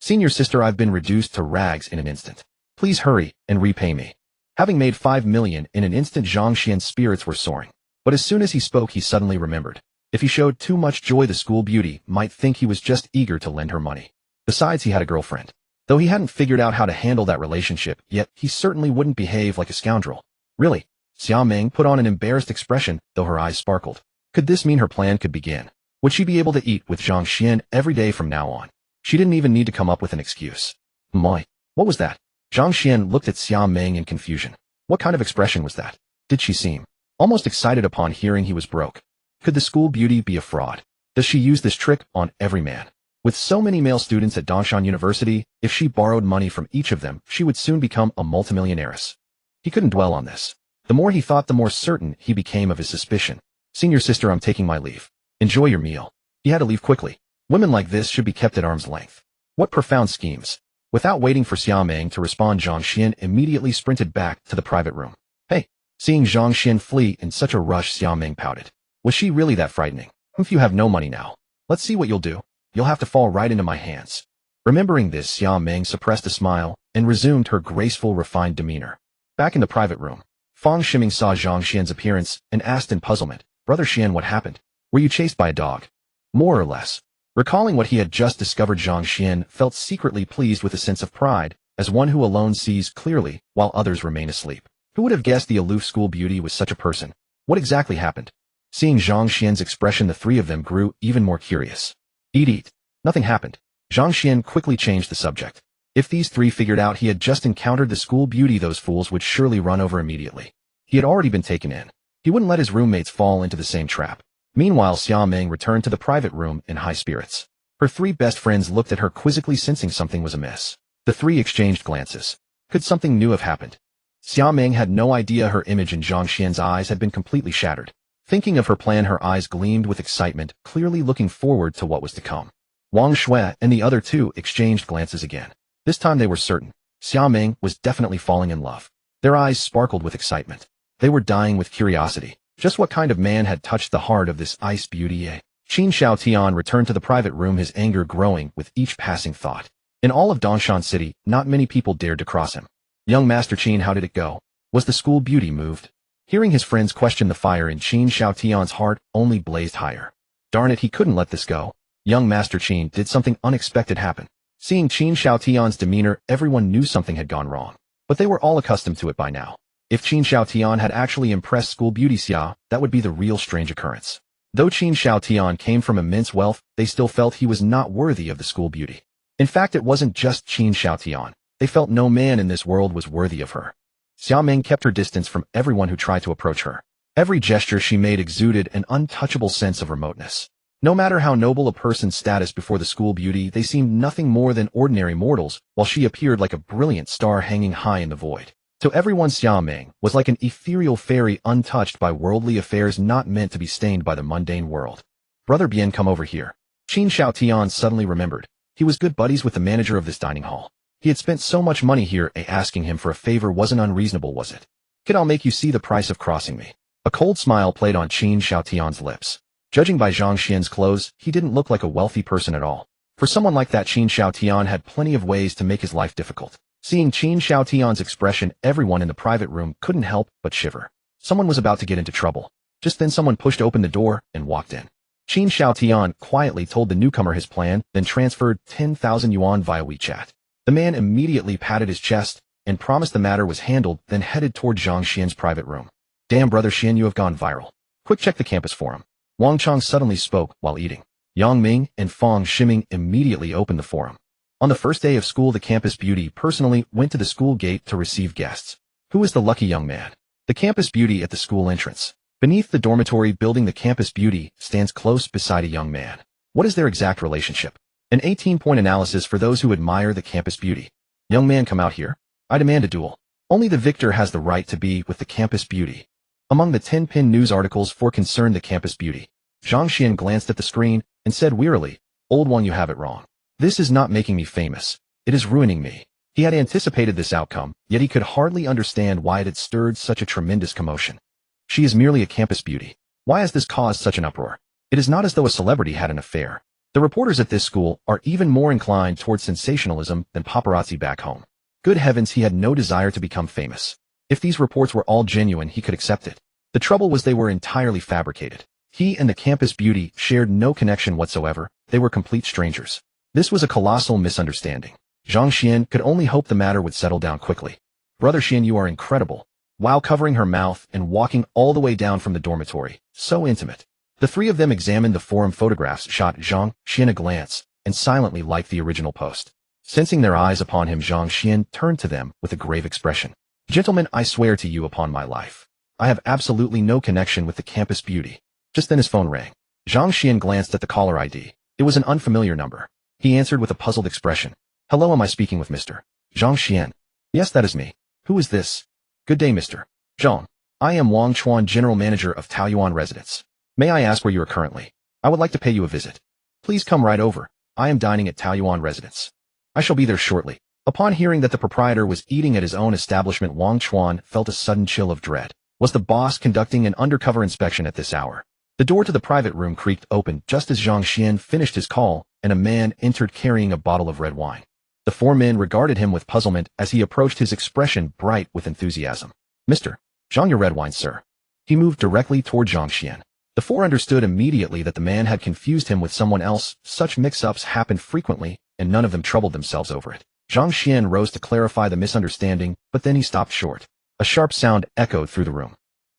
Senior sister, I've been reduced to rags in an instant. Please hurry and repay me. Having made 5 million in an instant, Zhang Xuan's spirits were soaring. But as soon as he spoke, he suddenly remembered. If he showed too much joy, the school beauty might think he was just eager to lend her money. Besides, he had a girlfriend. Though he hadn't figured out how to handle that relationship yet, he certainly wouldn't behave like a scoundrel. Really? Xiaoming put on an embarrassed expression, though her eyes sparkled. Could this mean her plan could begin? Would she be able to eat with Zhang Xuan every day from now on? She didn't even need to come up with an excuse. My, what was that? Zhang Xuan looked at Xiaoming in confusion. What kind of expression was that? Did she seem almost excited upon hearing he was broke? Could the school beauty be a fraud? Does she use this trick on every man? With so many male students at Dongshan University, if she borrowed money from each of them, she would soon become a multimillionairess. He couldn't dwell on this. The more he thought, the more certain he became of his suspicion. Senior sister, I'm taking my leave. Enjoy your meal. He had to leave quickly. Women like this should be kept at arm's length. What profound schemes. Without waiting for Xiaoming to respond, Zhang Xuan immediately sprinted back to the private room. Hey! Seeing Zhang Xuan flee in such a rush, Xiaoming pouted. Was she really that frightening? If you have no money now, let's see what you'll do. You'll have to fall right into my hands. Remembering this, Xiaoming suppressed a smile and resumed her graceful, refined demeanor. Back in the private room, Fang Shiming saw Zhang Xuan's appearance and asked in puzzlement, Brother Xuan, what happened? Were you chased by a dog? More or less. Recalling what he had just discovered, Zhang Xuan felt secretly pleased with a sense of pride, as one who alone sees clearly while others remain asleep. Who would have guessed the aloof school beauty was such a person? What exactly happened? Seeing Zhang Xuan's expression, the 3 of them grew even more curious. Eat. Nothing happened. Zhang Xuan quickly changed the subject. If these 3 figured out he had just encountered the school beauty, those fools would surely run over immediately. He had already been taken in. He wouldn't let his roommates fall into the same trap. Meanwhile, Xia Meng returned to the private room in high spirits. Her three best friends looked at her quizzically, sensing something was amiss. The three exchanged glances. Could something new have happened? Xia Meng had no idea her image in Zhang Xuan's eyes had been completely shattered. Thinking of her plan, her eyes gleamed with excitement, clearly looking forward to what was to come. Wang Shui and the other two exchanged glances again. This time they were certain. Xia Meng was definitely falling in love. Their eyes sparkled with excitement. They were dying with curiosity. Just what kind of man had touched the heart of this ice beauty? Qin Xiaotian returned to the private room, his anger growing with each passing thought. In all of Dongshan City, not many people dared to cross him. Young Master Qin, how did it go? Was the school beauty moved? Hearing his friends question, the fire in Qin Xiaotian's heart only blazed higher. Darn it, he couldn't let this go. Young Master Qin did something unexpected happen. Seeing Qin Xiaotian's demeanor, everyone knew something had gone wrong. But they were all accustomed to it by now. If Qin Xiaotian had actually impressed school beauty Xia, that would be the real strange occurrence. Though Qin Xiaotian came from immense wealth, they still felt he was not worthy of the school beauty. In fact, it wasn't just Qin Xiaotian. They felt no man in this world was worthy of her. Xia Meng kept her distance from everyone who tried to approach her. Every gesture she made exuded an untouchable sense of remoteness. No matter how noble a person's status before the school beauty, they seemed nothing more than ordinary mortals, while she appeared like a brilliant star hanging high in the void. To everyone, Xia Meng was like an ethereal fairy, untouched by worldly affairs, not meant to be stained by the mundane world. Brother Bien, come over here. Qin Xiaotian suddenly remembered. He was good buddies with the manager of this dining hall. He had spent so much money here, asking him for a favor wasn't unreasonable, was it? Kid, I'll make you see the price of crossing me. A cold smile played on Qin Xiaotian's lips. Judging by Zhang Xuan's clothes, he didn't look like a wealthy person at all. For someone like that, Qin Xiaotian had plenty of ways to make his life difficult. Seeing Qin Xiaotian's expression, everyone in the private room couldn't help but shiver. Someone was about to get into trouble. Just then someone pushed open the door and walked in. Qin Xiaotian quietly told the newcomer his plan, then transferred 10,000 yuan via WeChat. The man immediately patted his chest and promised the matter was handled, then headed toward Zhang Xian's private room. Damn, Brother Xian, you have gone viral. Quick, check the campus forum. Wang Chong suddenly spoke while eating. Yang Ming and Fang Shiming immediately opened the forum. On the first day of school, the campus beauty personally went to the school gate to receive guests. Who is the lucky young man? The campus beauty at the school entrance. Beneath the dormitory building, the campus beauty stands close beside a young man. What is their exact relationship? An 18-point analysis for those who admire the campus beauty. Young man, come out here. I demand a duel. Only the victor has the right to be with the campus beauty. Among the 10-pin news articles for concerned the campus beauty, Zhang Xuan glanced at the screen and said wearily, "Old one, you have it wrong. This is not making me famous. It is ruining me." He had anticipated this outcome, yet he could hardly understand why it had stirred such a tremendous commotion. She is merely a campus beauty. Why has this caused such an uproar? It is not as though a celebrity had an affair. The reporters at this school are even more inclined towards sensationalism than paparazzi back home. Good heavens, he had no desire to become famous. If these reports were all genuine, he could accept it. The trouble was they were entirely fabricated. He and the campus beauty shared no connection whatsoever. They were complete strangers. This was a colossal misunderstanding. Zhang Xuan could only hope the matter would settle down quickly. Brother Xuan, you are incredible. While covering her mouth and walking all the way down from the dormitory. So intimate. The three of them examined the forum photographs, shot Zhang Xuan a glance, and silently liked the original post. Sensing their eyes upon him, Zhang Xuan turned to them with a grave expression. Gentlemen, I swear to you upon my life, I have absolutely no connection with the campus beauty. Just then his phone rang. Zhang Xuan glanced at the caller ID. It was an unfamiliar number. He answered with a puzzled expression. Hello, am I speaking with Mr. Zhang Xuan? Yes, that is me. Who is this? Good day, Mr. Zhang. I am Wang Chuan, General Manager of Taoyuan Residence. May I ask where you are currently? I would like to pay you a visit. Please come right over. I am dining at Taoyuan Residence. I shall be there shortly. Upon hearing that the proprietor was eating at his own establishment, Wang Chuan felt a sudden chill of dread. Was the boss conducting an undercover inspection at this hour? The door to the private room creaked open just as Zhang Xuan finished his call, and a man entered carrying a bottle of red wine. The four men regarded him with puzzlement as he approached, his expression bright with enthusiasm. Mr. Zhang, your red wine, sir. He moved directly toward Zhang Xuan. The four understood immediately that the man had confused him with someone else. Such mix-ups happened frequently, and none of them troubled themselves over it. Zhang Xuan rose to clarify the misunderstanding, but then he stopped short. A sharp sound echoed through the room.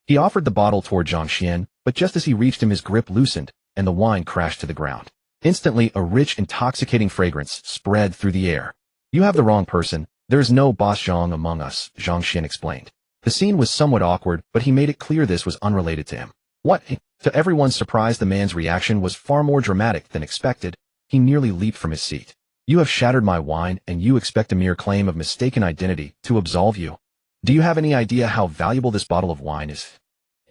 He offered the bottle toward Zhang Xuan, but just as he reached him, his grip loosened, and the wine crashed to the ground. Instantly, a rich, intoxicating fragrance spread through the air. You have the wrong person. There is no boss Zhang among us, Zhang Xuan explained. The scene was somewhat awkward, but he made it clear this was unrelated to him. What? To everyone's surprise, the man's reaction was far more dramatic than expected. He nearly leaped from his seat. You have shattered my wine, and you expect a mere claim of mistaken identity to absolve you? Do you have any idea how valuable this bottle of wine is?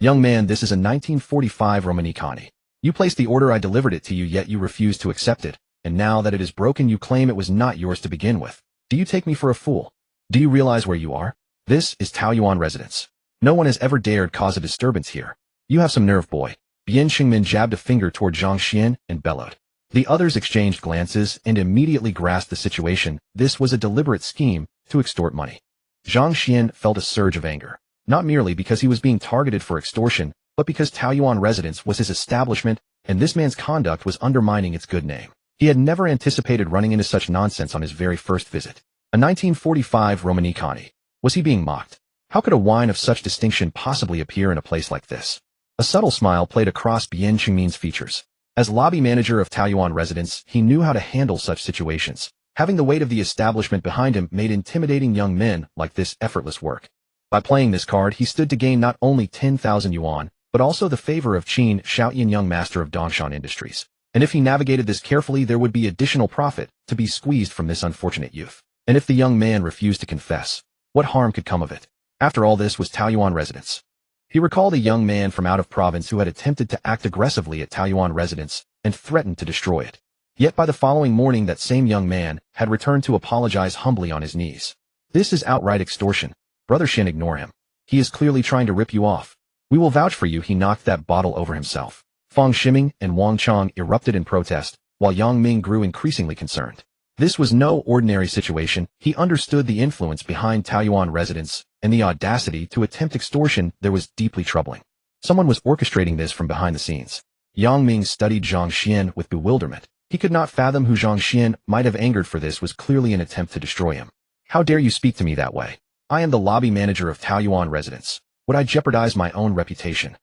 Young man, this is a 1945 Romanicani. You placed the order, I delivered it to you, yet you refused to accept it, and now that it is broken you claim it was not yours to begin with. Do you take me for a fool? Do you realize where you are? This is Taoyuan residence. No one has ever dared cause a disturbance here. You have some nerve, boy. Bian Qingmin jabbed a finger toward Zhang Xuan and bellowed. The others exchanged glances and immediately grasped the situation. This was a deliberate scheme to extort money. Zhang Xuan felt a surge of anger, not merely because he was being targeted for extortion, but because Taoyuan residence was his establishment, and this man's conduct was undermining its good name. He had never anticipated running into such nonsense on his very first visit. A 1945 Romanicani. Was he being mocked? How could a wine of such distinction possibly appear in a place like this? A subtle smile played across Bian Qingmin's features. As lobby manager of Taoyuan residence, he knew how to handle such situations. Having the weight of the establishment behind him made intimidating young men like this effortless work. By playing this card, he stood to gain not only 10,000 yuan, but also the favor of Qin Shaoyan, young master of Dongshan Industries. And if he navigated this carefully, there would be additional profit to be squeezed from this unfortunate youth. And if the young man refused to confess, what harm could come of it? After all, this was Taoyuan residence. He recalled a young man from out of province who had attempted to act aggressively at Taoyuan residence and threatened to destroy it. Yet by the following morning, that same young man had returned to apologize humbly on his knees. This is outright extortion. Brother Shin, ignore him. He is clearly trying to rip you off. We will vouch for you. He knocked that bottle over himself. Fang Shiming and Wang Chong erupted in protest, while Yang Ming grew increasingly concerned. This was no ordinary situation. He understood the influence behind Taoyuan residence, and the audacity to attempt extortion there was deeply troubling. Someone was orchestrating this from behind the scenes. Yang Ming studied Zhang Xuan with bewilderment. He could not fathom who Zhang Xuan might have angered, for this was clearly an attempt to destroy him. How dare you speak to me that way? I am the lobby manager of Taoyuan residence. Would I jeopardize my own reputation?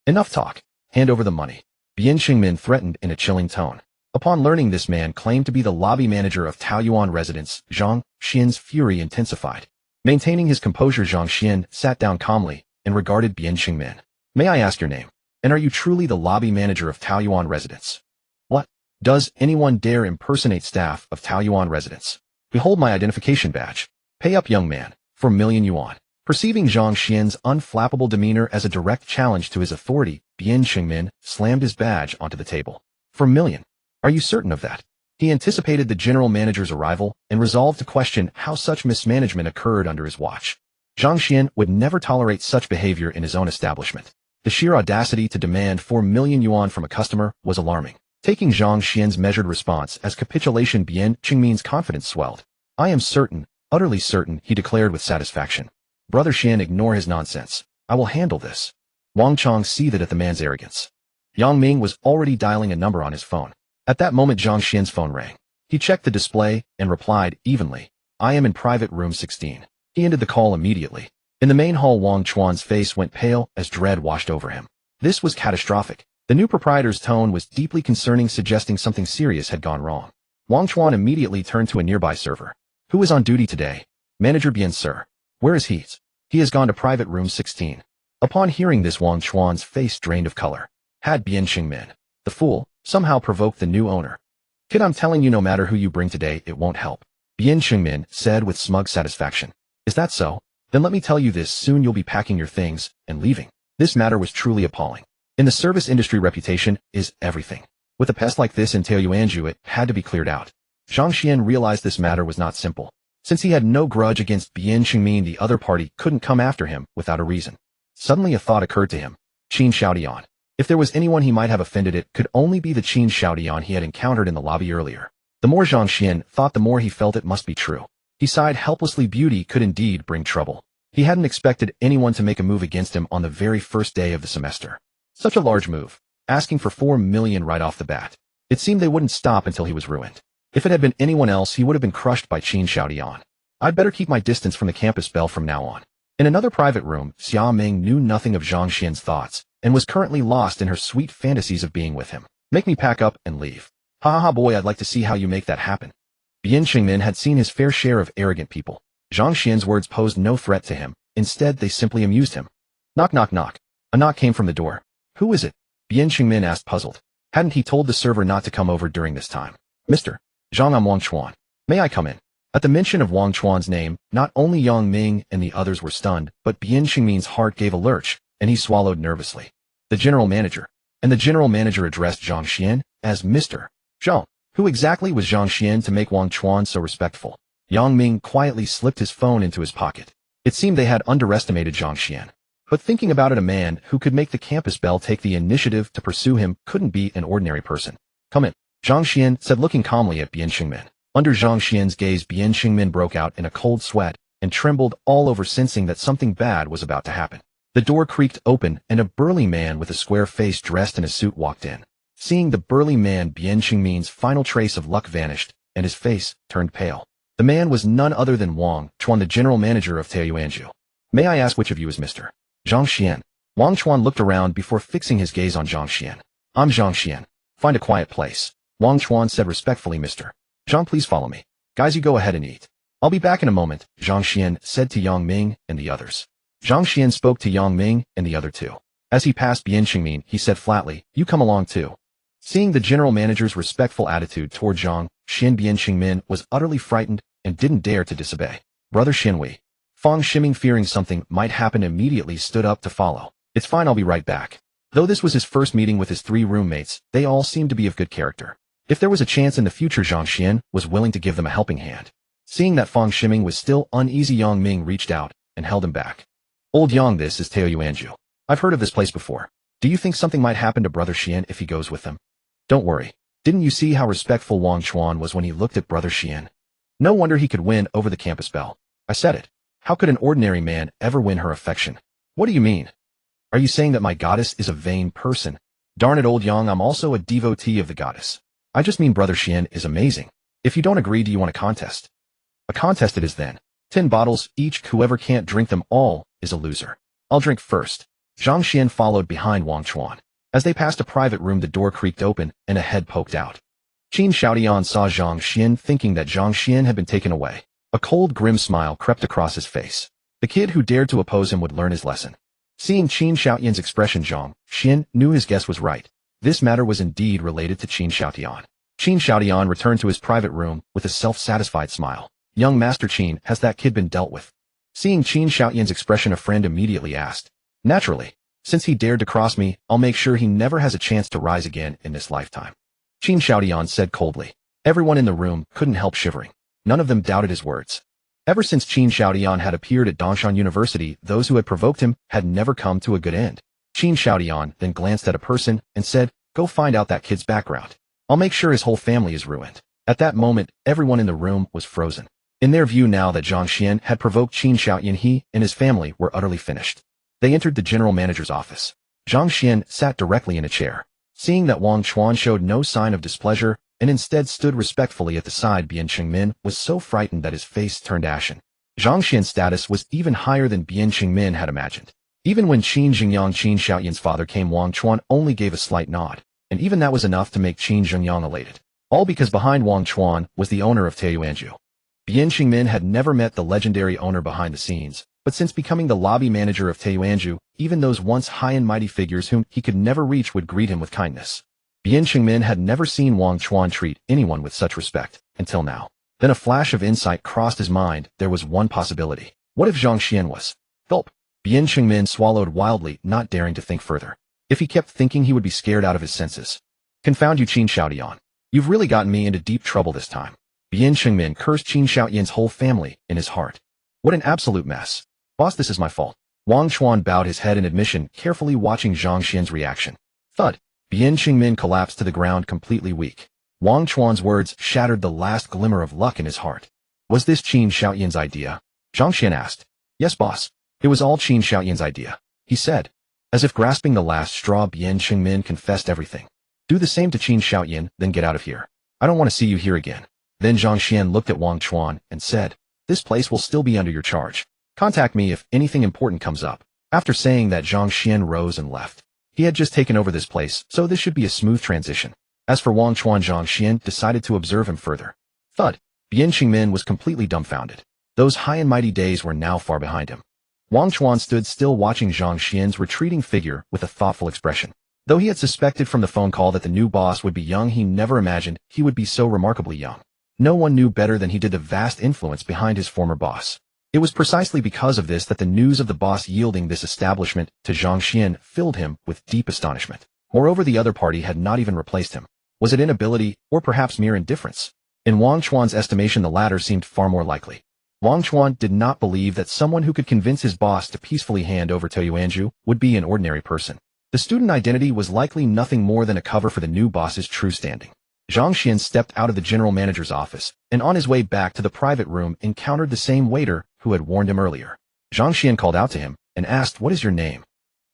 Enough talk. Hand over the money. Bian Qingmin threatened in a chilling tone. Upon learning this man claimed to be the lobby manager of Taoyuan residence, Zhang Xuan's fury intensified. Maintaining his composure, Zhang Xuan sat down calmly and regarded Bian Qingmin. May I ask your name? And are you truly the lobby manager of Taoyuan residence? What? Does anyone dare impersonate staff of Taoyuan residence? Behold my identification badge. Pay up, young man, for 1,000,000 yuan. Perceiving Zhang Xuan's unflappable demeanor as a direct challenge to his authority, Bian Qingmin slammed his badge onto the table. For 1,000,000. Are you certain of that? He anticipated the general manager's arrival and resolved to question how such mismanagement occurred under his watch. Zhang Xuan would never tolerate such behavior in his own establishment. The sheer audacity to demand 4,000,000 yuan from a customer was alarming. Taking Zhang Xuan's measured response as capitulation, Bian Qingmin's confidence swelled. I am certain, utterly certain, he declared with satisfaction. Brother Xian, ignore his nonsense. I will handle this. Wang Chong seethed at the man's arrogance. Yang Ming was already dialing a number on his phone. At that moment, Zhang Xuan's phone rang. He checked the display and replied evenly, I am in private room 16. He ended the call immediately. In the main hall, Wang Chuan's face went pale as dread washed over him. This was catastrophic. The new proprietor's tone was deeply concerning, suggesting something serious had gone wrong. Wang Chuan immediately turned to a nearby server. Who is on duty today? Manager Bian, sir. Where is he? He has gone to private room 16. Upon hearing this, Wang Chuan's face drained of color. Had Bian Qingmin, the fool, somehow provoked the new owner? Kid, I'm telling you, no matter who you bring today, it won't help. Bian Qingmin said with smug satisfaction. Is that so? Then let me tell you this, soon you'll be packing your things and leaving. This matter was truly appalling. In the service industry, reputation is everything. With a pest like this in Taoyuanju, it had to be cleared out. Zhang Xuan realized this matter was not simple. Since he had no grudge against Bian Qingmin, the other party couldn't come after him without a reason. Suddenly a thought occurred to him. Qin Shaotian. If there was anyone he might have offended, it could only be the Qin Shaotian he had encountered in the lobby earlier. The more Zhang Xuan thought, the more he felt it must be true. He sighed helplessly. Beauty could indeed bring trouble. He hadn't expected anyone to make a move against him on the very first day of the semester. Such a large move, asking for 4,000,000 right off the bat. It seemed they wouldn't stop until he was ruined. If it had been anyone else, he would have been crushed by Qin Shaotian. I'd better keep my distance from the campus belle from now on. In another private room, Xia Ming knew nothing of Zhang Xuan's thoughts, and was currently lost in her sweet fantasies of being with him. Make me pack up and leave. Ha ha ha, boy, I'd like to see how you make that happen. Bian Qingmin had seen his fair share of arrogant people. Zhang Xuan's words posed no threat to him. Instead, they simply amused him. Knock knock knock. A knock came from the door. Who is it? Bian Qingmin asked puzzled. Hadn't he told the server not to come over during this time? Mr. Zhang, I'm Wang Chuan. May I come in? At the mention of Wang Chuan's name, not only Yang Ming and the others were stunned, but Bian Qingmin's heart gave a lurch, and he swallowed nervously. The general manager. And the general manager addressed Zhang Xuan as Mr. Zhang. Who exactly was Zhang Xuan to make Wang Chuan so respectful? Yang Ming quietly slipped his phone into his pocket. It seemed they had underestimated Zhang Xuan. But thinking about it, a man who could make the campus belle take the initiative to pursue him couldn't be an ordinary person. Come in, Zhang Xuan said, looking calmly at Bian Qingmin. Under Zhang Xuan's gaze, Bian Qingmin broke out in a cold sweat and trembled all over, sensing that something bad was about to happen. The door creaked open and a burly man with a square face dressed in a suit walked in. Seeing the burly man, Bian Qingmin's final trace of luck vanished and his face turned pale. The man was none other than Wang Chuan, the general manager of Taiyuanzhu. May I ask which of you is Mr. Zhang Xuan? Wang Chuan looked around before fixing his gaze on Zhang Xuan. I'm Zhang Xuan. Find a quiet place. Wang Chuan said respectfully. Mr. Zhang, please follow me. Guys, you go ahead and eat. I'll be back in a moment, Zhang Xuan said to Yang Ming and the others. Zhang Xuan spoke to Yang Ming and the other two. As he passed Bian Qingmin, he said flatly, you come along too. Seeing the general manager's respectful attitude toward Zhang Xuan, Bian Qingmin was utterly frightened and didn't dare to disobey. Brother Xinwei. Fang Shiming, fearing something might happen, immediately stood up to follow. It's fine, I'll be right back. Though this was his first meeting with his three roommates, they all seemed to be of good character. If there was a chance in the future, Zhang Xuan was willing to give them a helping hand. Seeing that Fang Shiming was still uneasy, Yang Ming reached out and held him back. Old Yang, this is Taiyuanzhu. I've heard of this place before. Do you think something might happen to Brother Xian if he goes with them? Don't worry. Didn't you see how respectful Wang Chuan was when he looked at Brother Xian? No wonder he could win over the campus belle. I said it. How could an ordinary man ever win her affection? What do you mean? Are you saying that my goddess is a vain person? Darn it, old Yang, I'm also a devotee of the goddess. I just mean Brother Xian is amazing. If you don't agree, do you want a contest? A contest it is then. 10 bottles each. Whoever can't drink them all is a loser. I'll drink first. Zhang Xuan followed behind Wang Chuan. As they passed a private room, the door creaked open and a head poked out. Qin Xiaotian saw Zhang Xuan, thinking that Zhang Xuan had been taken away. A cold, grim smile crept across his face. The kid who dared to oppose him would learn his lesson. Seeing Qin Xiaotian's expression, Zhang Xuan knew his guess was right. This matter was indeed related to Qin Xiaotian. Qin Xiaotian returned to his private room with a self-satisfied smile. Young Master Qin, has that kid been dealt with? Seeing Qin Xiaotian's expression, a friend immediately asked. Naturally. Since he dared to cross me, I'll make sure he never has a chance to rise again in this lifetime. Qin Xiaotian said coldly. Everyone in the room couldn't help shivering. None of them doubted his words. Ever since Qin Xiaotian had appeared at Dongshan University, those who had provoked him had never come to a good end. Qin Xiaotian then glanced at a person and said, go find out that kid's background. I'll make sure his whole family is ruined. At that moment, everyone in the room was frozen. In their view, now that Zhang Xuan had provoked Qin Xiaotian, he and his family were utterly finished. They entered the general manager's office. Zhang Xuan sat directly in a chair. Seeing that Wang Chuan showed no sign of displeasure and instead stood respectfully at the side, Bian Qingmin was so frightened that his face turned ashen. Zhang Xuan's status was even higher than Bian Qingmin had imagined. Even when Qin Xingyang, Qin Xiaotian's father, came, Wang Chuan only gave a slight nod, and even that was enough to make Qin Xingyang elated. All because behind Wang Chuan was the owner of Taiyuanzhu. Bian Qingmin had never met the legendary owner behind the scenes, but since becoming the lobby manager of Taiyuanzhu, even those once high and mighty figures whom he could never reach would greet him with kindness. Bian Qingmin had never seen Wang Chuan treat anyone with such respect, until now. Then a flash of insight crossed his mind. There was one possibility. What if Zhang Xuan was? Gulp. Bian Qingmin swallowed wildly, not daring to think further. If he kept thinking, he would be scared out of his senses. Confound you, Qin Xiaotian. You've really gotten me into deep trouble this time. Bian Qingmin cursed Qin Xiaotian's whole family in his heart. What an absolute mess. Boss, this is my fault. Wang Chuan bowed his head in admission, carefully watching Zhang Xuan's reaction. Thud. Bian Qingmin collapsed to the ground, completely weak. Wang Chuan's words shattered the last glimmer of luck in his heart. Was this Qin Xiaotian's idea? Zhang Xuan asked. Yes, boss. It was all Qin Xiaotian's idea, he said. As if grasping the last straw, Bian Qingmin confessed everything. Do the same to Qin Xiaotian, then get out of here. I don't want to see you here again. Then Zhang Xuan looked at Wang Chuan and said, this place will still be under your charge. Contact me if anything important comes up. After saying that, Zhang Xuan rose and left. He had just taken over this place, so this should be a smooth transition. As for Wang Chuan, Zhang Xuan decided to observe him further. Thud. Bian Qingmin was completely dumbfounded. Those high and mighty days were now far behind him. Wang Chuan stood still, watching Zhang Xuan's retreating figure with a thoughtful expression. Though he had suspected from the phone call that the new boss would be young, he never imagined he would be so remarkably young. No one knew better than he did the vast influence behind his former boss. It was precisely because of this that the news of the boss yielding this establishment to Zhang Xuan filled him with deep astonishment. Moreover, the other party had not even replaced him. Was it inability, or perhaps mere indifference? In Wang Chuan's estimation, the latter seemed far more likely. Wang Chuan did not believe that someone who could convince his boss to peacefully hand over Taoyuanju would be an ordinary person. The student identity was likely nothing more than a cover for the new boss's true standing. Zhang Xuan stepped out of the general manager's office, and on his way back to the private room encountered the same waiter who had warned him earlier. Zhang Xuan called out to him and asked, "What is your name?"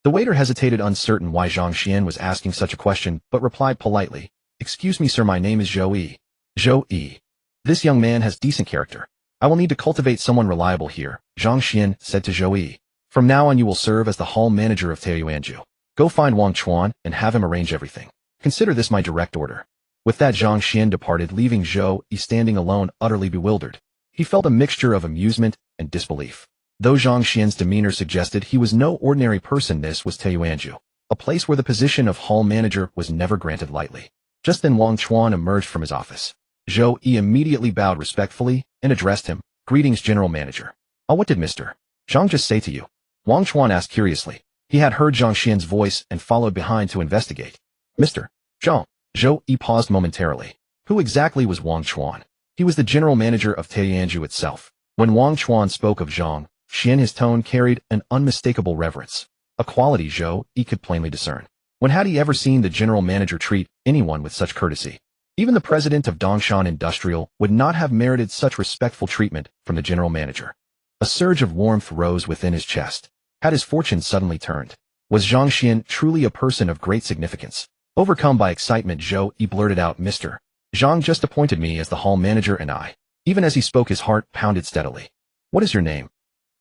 The waiter hesitated, uncertain why Zhang Xuan was asking such a question, but replied politely, "Excuse me, sir, my name is Zhou Yi." Zhou Yi. This young man has decent character. I will need to cultivate someone reliable here, Zhang Xuan said to Zhou Yi. From now on you will serve as the hall manager of Taoyuanju. Go find Wang Chuan and have him arrange everything. Consider this my direct order. With that, Zhang Xuan departed, leaving Zhou Yi standing alone, utterly bewildered. He felt a mixture of amusement and disbelief. Though Zhang Xian's demeanor suggested he was no ordinary person, this was Taoyuanju, a place where the position of hall manager was never granted lightly. Just then Wang Chuan emerged from his office. Zhou Yi immediately bowed respectfully and addressed him, "Greetings, general manager." "Oh, what did Mr. Zhang just say to you?" Wang Chuan asked curiously. He had heard Zhang Xian's voice and followed behind to investigate. "Mr. Zhang." Zhou Yi paused momentarily. Who exactly was Wang Chuan? He was the general manager of Taoyuanju itself. When Wang Chuan spoke of Zhang Xian, his tone carried an unmistakable reverence, a quality Zhou Yi could plainly discern. When had he ever seen the general manager treat anyone with such courtesy? Even the president of Dongshan Industrial would not have merited such respectful treatment from the general manager. A surge of warmth rose within his chest. Had his fortune suddenly turned? Was Zhang Xian truly a person of great significance? Overcome by excitement, Zhou Yi blurted out, "Mr. Zhang just appointed me as the hall manager, and I." Even as he spoke, his heart pounded steadily. "What is your name?"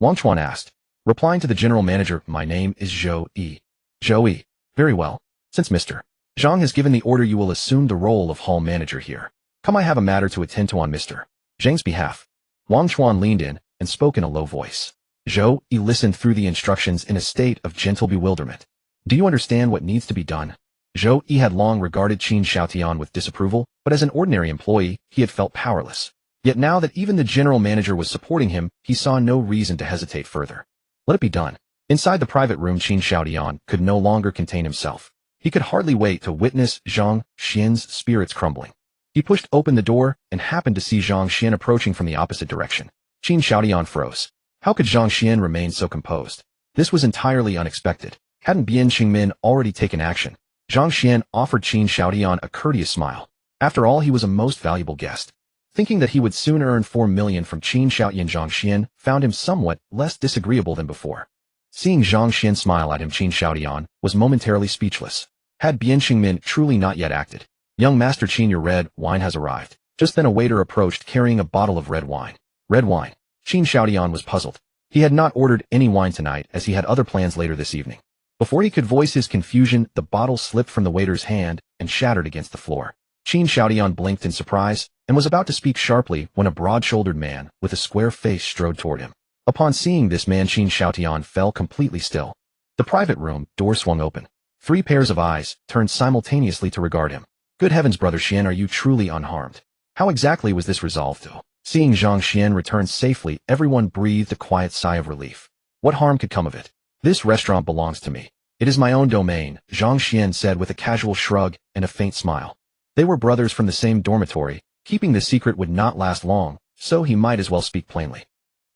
Wang Chuan asked. Replying to the general manager, "My name is Zhou Yi." "Zhou Yi. Very well. Since Mr. Zhang has given the order, you will assume the role of hall manager here. Come, I have a matter to attend to on Mr. Zhang's behalf." Wang Chuan leaned in and spoke in a low voice. Zhou Yi listened through the instructions in a state of gentle bewilderment. "Do you understand what needs to be done?" Zhou Yi had long regarded Qin Xiaotian with disapproval, but as an ordinary employee, he had felt powerless. Yet now that even the general manager was supporting him, he saw no reason to hesitate further. Let it be done. Inside the private room, Qin Xiaotian could no longer contain himself. He could hardly wait to witness Zhang Xian's spirits crumbling. He pushed open the door and happened to see Zhang Xian approaching from the opposite direction. Qin Xiaotian froze. How could Zhang Xian remain so composed? This was entirely unexpected. Hadn't Bian Qingmin already taken action? Zhang Xian offered Qin Xiaotian a courteous smile. After all, he was a most valuable guest. Thinking that he would soon earn 4 million from Qin Xiaotian, Zhang Xian found him somewhat less disagreeable than before. Seeing Zhang Xian smile at him, Qin Xiaotian was momentarily speechless. Had Bian Qingmin truly not yet acted? "Young Master Qin, your red wine has arrived." Just then a waiter approached carrying a bottle of red wine. Red wine? Qin Xiaotian was puzzled. He had not ordered any wine tonight, as he had other plans later this evening. Before he could voice his confusion, the bottle slipped from the waiter's hand and shattered against the floor. Qin Xiaotian blinked in surprise and was about to speak sharply when a broad-shouldered man with a square face strode toward him. Upon seeing this man, Qin Xiaotian fell completely still. The private room door swung open. 3 pairs of eyes turned simultaneously to regard him. "Good heavens, Brother Xian, are you truly unharmed?" How exactly was this resolved to? Seeing Zhang Xian return safely, everyone breathed a quiet sigh of relief. What harm could come of it? "This restaurant belongs to me. It is my own domain," Zhang Xian said with a casual shrug and a faint smile. They were brothers from the same dormitory. Keeping the secret would not last long, so he might as well speak plainly.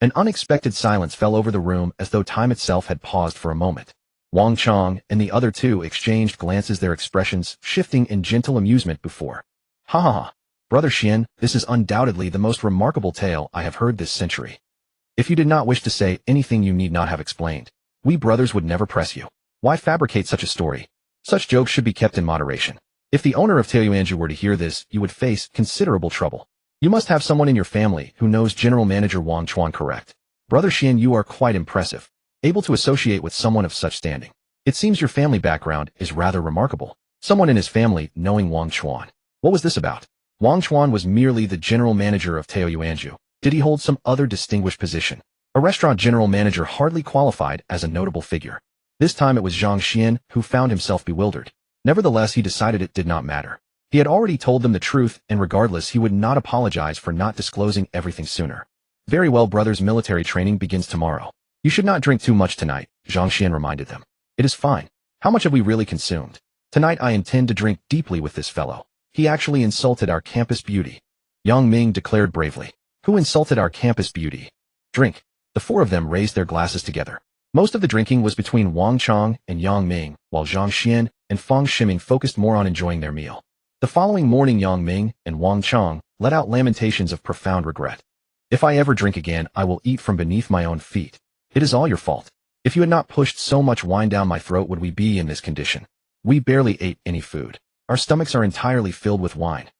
An unexpected silence fell over the room, as though time itself had paused for a moment. Wang Chang and the other two exchanged glances, their expressions shifting in gentle amusement before. "Ha ha ha. Brother Xian, this is undoubtedly the most remarkable tale I have heard this century. If you did not wish to say anything, you need not have explained. We brothers would never press you. Why fabricate such a story? Such jokes should be kept in moderation. If the owner of Taoyuanju were to hear this, you would face considerable trouble. You must have someone in your family who knows General Manager Wang Chuan, correct? Brother Xian, you are quite impressive, able to associate with someone of such standing. It seems your family background is rather remarkable. Someone in his family knowing Wang Chuan. What was this about? Wang Chuan was merely the general manager of Taoyuanju. Did he hold some other distinguished position? A restaurant general manager hardly qualified as a notable figure. This time it was Zhang Xian who found himself bewildered. Nevertheless, he decided it did not matter. He had already told them the truth, and regardless, he would not apologize for not disclosing everything sooner. Very well, brothers, military training begins tomorrow. You should not drink too much tonight, Zhang Xuan reminded them. It is fine. How much have we really consumed? Tonight I intend to drink deeply with this fellow. He actually insulted our campus beauty. Yang Ming declared bravely. Who insulted our campus beauty? Drink. The four of them raised their glasses together. Most of the drinking was between Wang Chong and Yang Ming, while Zhang Xuan and Fang Shiming focused more on enjoying their meal. The following morning, Yang Ming and Wang Chong let out lamentations of profound regret. If I ever drink again, I will eat from beneath my own feet. It is all your fault. If you had not pushed so much wine down my throat, would we be in this condition? We barely ate any food. Our stomachs are entirely filled with wine.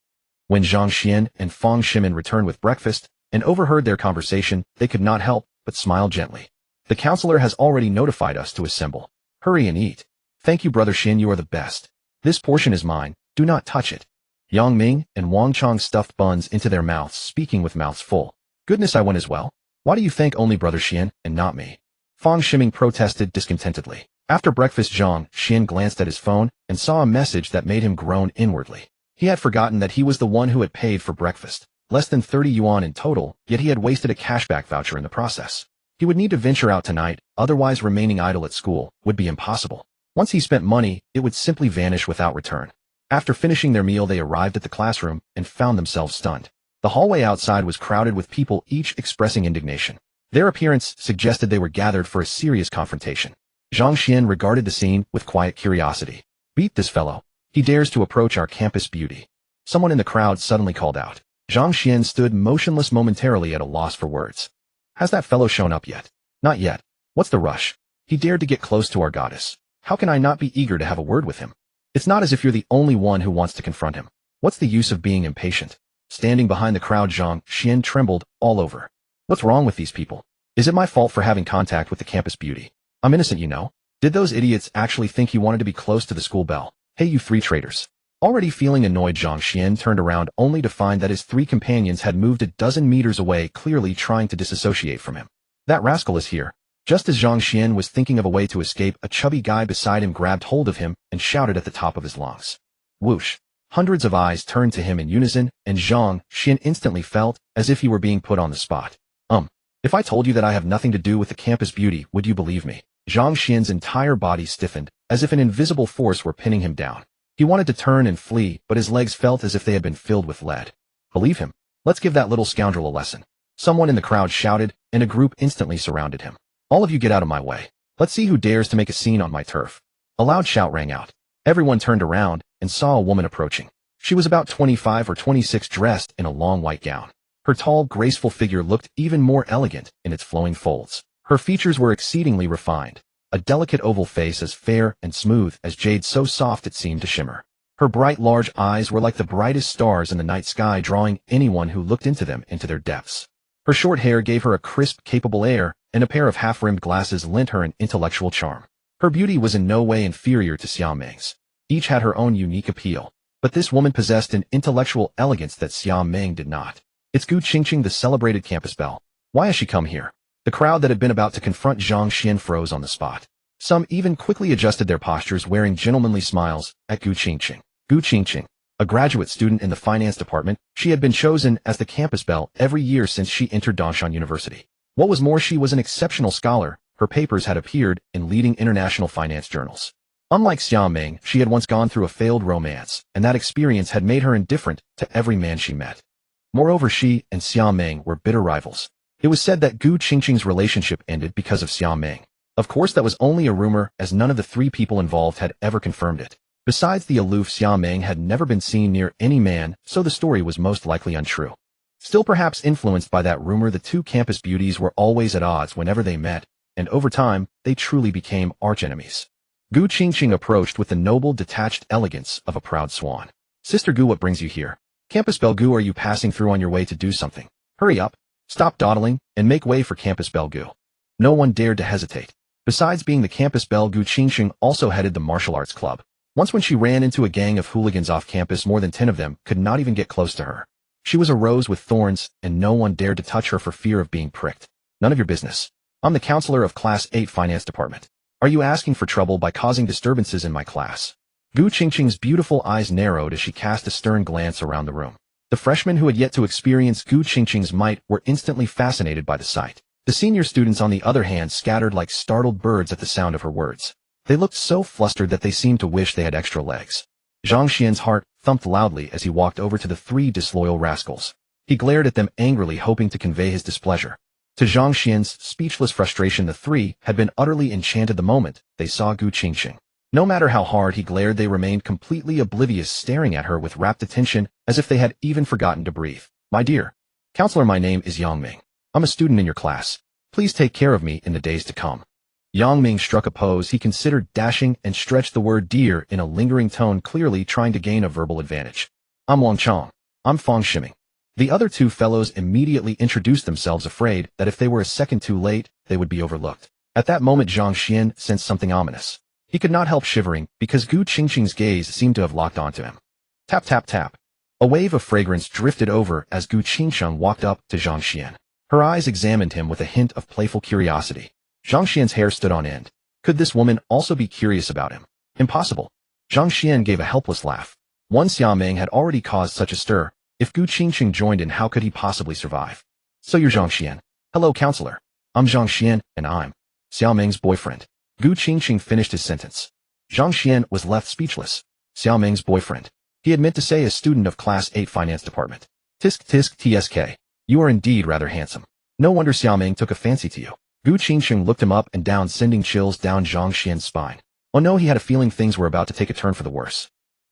When Zhang Xuan and Fang Shiming returned with breakfast and overheard their conversation, they could not help but smile gently. The counselor has already notified us to assemble. Hurry and eat. Thank you, Brother Xin, you are the best. This portion is mine. Do not touch it. Yang Ming and Wang Chong stuffed buns into their mouths, speaking with mouths full. Goodness, I went as well. Why do you thank only Brother Xian and not me? Fang Shiming protested discontentedly. After breakfast, Zhang Xuan glanced at his phone and saw a message that made him groan inwardly. He had forgotten that he was the one who had paid for breakfast. Less than 30 yuan in total, yet he had wasted a cashback voucher in the process. He would need to venture out tonight, otherwise remaining idle at school would be impossible. Once he spent money, it would simply vanish without return. After finishing their meal, they arrived at the classroom and found themselves stunned. The hallway outside was crowded with people, each expressing indignation. Their appearance suggested they were gathered for a serious confrontation. Zhang Xuan regarded the scene with quiet curiosity. Beat this fellow. He dares to approach our campus beauty. Someone in the crowd suddenly called out. Zhang Xuan stood motionless, momentarily at a loss for words. Has that fellow shown up yet? Not yet. What's the rush? He dared to get close to our goddess. How can I not be eager to have a word with him? It's not as if you're the only one who wants to confront him. What's the use of being impatient? Standing behind the crowd, Zhang Xuan trembled all over. What's wrong with these people? Is it my fault for having contact with the campus beauty? I'm innocent, you know. Did those idiots actually think he wanted to be close to the school bell? Hey, you three traitors. Already feeling annoyed, Zhang Xuan turned around only to find that his three companions had moved a dozen meters away, clearly trying to disassociate from him. That rascal is here. Just as Zhang Xuan was thinking of a way to escape, a chubby guy beside him grabbed hold of him and shouted at the top of his lungs. Whoosh! Hundreds of eyes turned to him in unison, and Zhang Xuan instantly felt as if he were being put on the spot. If I told you that I have nothing to do with the campus beauty, would you believe me? Zhang Xuan's entire body stiffened, as if an invisible force were pinning him down. He wanted to turn and flee, but his legs felt as if they had been filled with lead. Believe him. Let's give that little scoundrel a lesson. Someone in the crowd shouted, and a group instantly surrounded him. All of you get out of my way. Let's see who dares to make a scene on my turf. A loud shout rang out. Everyone turned around and saw a woman approaching. She was about 25 or 26, dressed in a long white gown. Her tall, graceful figure looked even more elegant in its flowing folds. Her features were exceedingly refined. A delicate oval face as fair and smooth as jade, so soft it seemed to shimmer. Her bright, large eyes were like the brightest stars in the night sky, drawing anyone who looked into them into their depths. Her short hair gave her a crisp, capable air, and a pair of half-rimmed glasses lent her an intellectual charm. Her beauty was in no way inferior to Xiao Ming's. Each had her own unique appeal, but this woman possessed an intellectual elegance that Xiao Ming did not. It's Gu Qingqing, the celebrated campus belle. Why has she come here? The crowd that had been about to confront Zhang Xuan froze on the spot. Some even quickly adjusted their postures, wearing gentlemanly smiles at Gu Qingqing. Gu Qingqing, a graduate student in the finance department, she had been chosen as the campus belle every year since she entered Dongshan University. What was more, she was an exceptional scholar. Her papers had appeared in leading international finance journals. Unlike Xiao Ming, she had once gone through a failed romance, and that experience had made her indifferent to every man she met. Moreover, she and Xiao Ming were bitter rivals. It was said that Gu Qingqing's relationship ended because of Xiao Ming. Of course, that was only a rumor, as none of the three people involved had ever confirmed it. Besides, the aloof Xiao Ming had never been seen near any man, so the story was most likely untrue. Still, perhaps influenced by that rumor, the two campus beauties were always at odds whenever they met, and over time, they truly became archenemies. Gu Qingqing approached with the noble, detached elegance of a proud swan. Sister Gu, what brings you here? Campus belle Gu, are you passing through on your way to do something? Hurry up, stop dawdling, and make way for Campus belle Gu. No one dared to hesitate. Besides being the campus belle, Gu Qingqing also headed the martial arts club. Once when she ran into a gang of hooligans off campus, more than 10 of them could not even get close to her. She was a rose with thorns, and no one dared to touch her for fear of being pricked. None of your business. I'm the counselor of Class 8 Finance Department. Are you asking for trouble by causing disturbances in my class? Gu Qingqing's beautiful eyes narrowed as she cast a stern glance around the room. The freshmen who had yet to experience Gu Qingqing's might were instantly fascinated by the sight. The senior students, on the other hand, scattered like startled birds at the sound of her words. They looked so flustered that they seemed to wish they had extra legs. Zhang Xuan's heart thumped loudly as he walked over to the three disloyal rascals. He glared at them angrily, hoping to convey his displeasure. To Zhang Xuan's speechless frustration, the three had been utterly enchanted the moment they saw Gu Qingqing. No matter how hard he glared, they remained completely oblivious, staring at her with rapt attention as if they had even forgotten to breathe. "My dear counselor, my name is Yang Ming. I'm a student in your class. Please take care of me in the days to come." Yang Ming struck a pose he considered dashing and stretched the word dear in a lingering tone, clearly trying to gain a verbal advantage. "I'm Wang Chong. I'm Fang Shiming." The other two fellows immediately introduced themselves, afraid that if they were a second too late, they would be overlooked. At that moment, Zhang Xuan sensed something ominous. He could not help shivering, because Gu Qingqing's gaze seemed to have locked onto him. Tap, tap, tap. A wave of fragrance drifted over as Gu Qingqing walked up to Zhang Xuan. Her eyes examined him with a hint of playful curiosity. Zhang Xuan's hair stood on end. Could this woman also be curious about him? Impossible. Zhang Xuan gave a helpless laugh. One Xia Ming had already caused such a stir. If Gu Qingqing joined in, how could he possibly survive? "So you're Zhang Xuan." "Hello, counselor. I'm Zhang Xuan, and I'm Xiao Ming's boyfriend." Gu Qingqing finished his sentence. Zhang Xuan was left speechless. Xiao Ming's boyfriend. He had meant to say a student of Class 8 Finance Department. Tisk tisk tsk. You are indeed rather handsome. No wonder Xiao Ming took a fancy to you. Gu Qingqing looked him up and down, sending chills down Zhang Xuan's spine. Oh no, he had a feeling things were about to take a turn for the worse.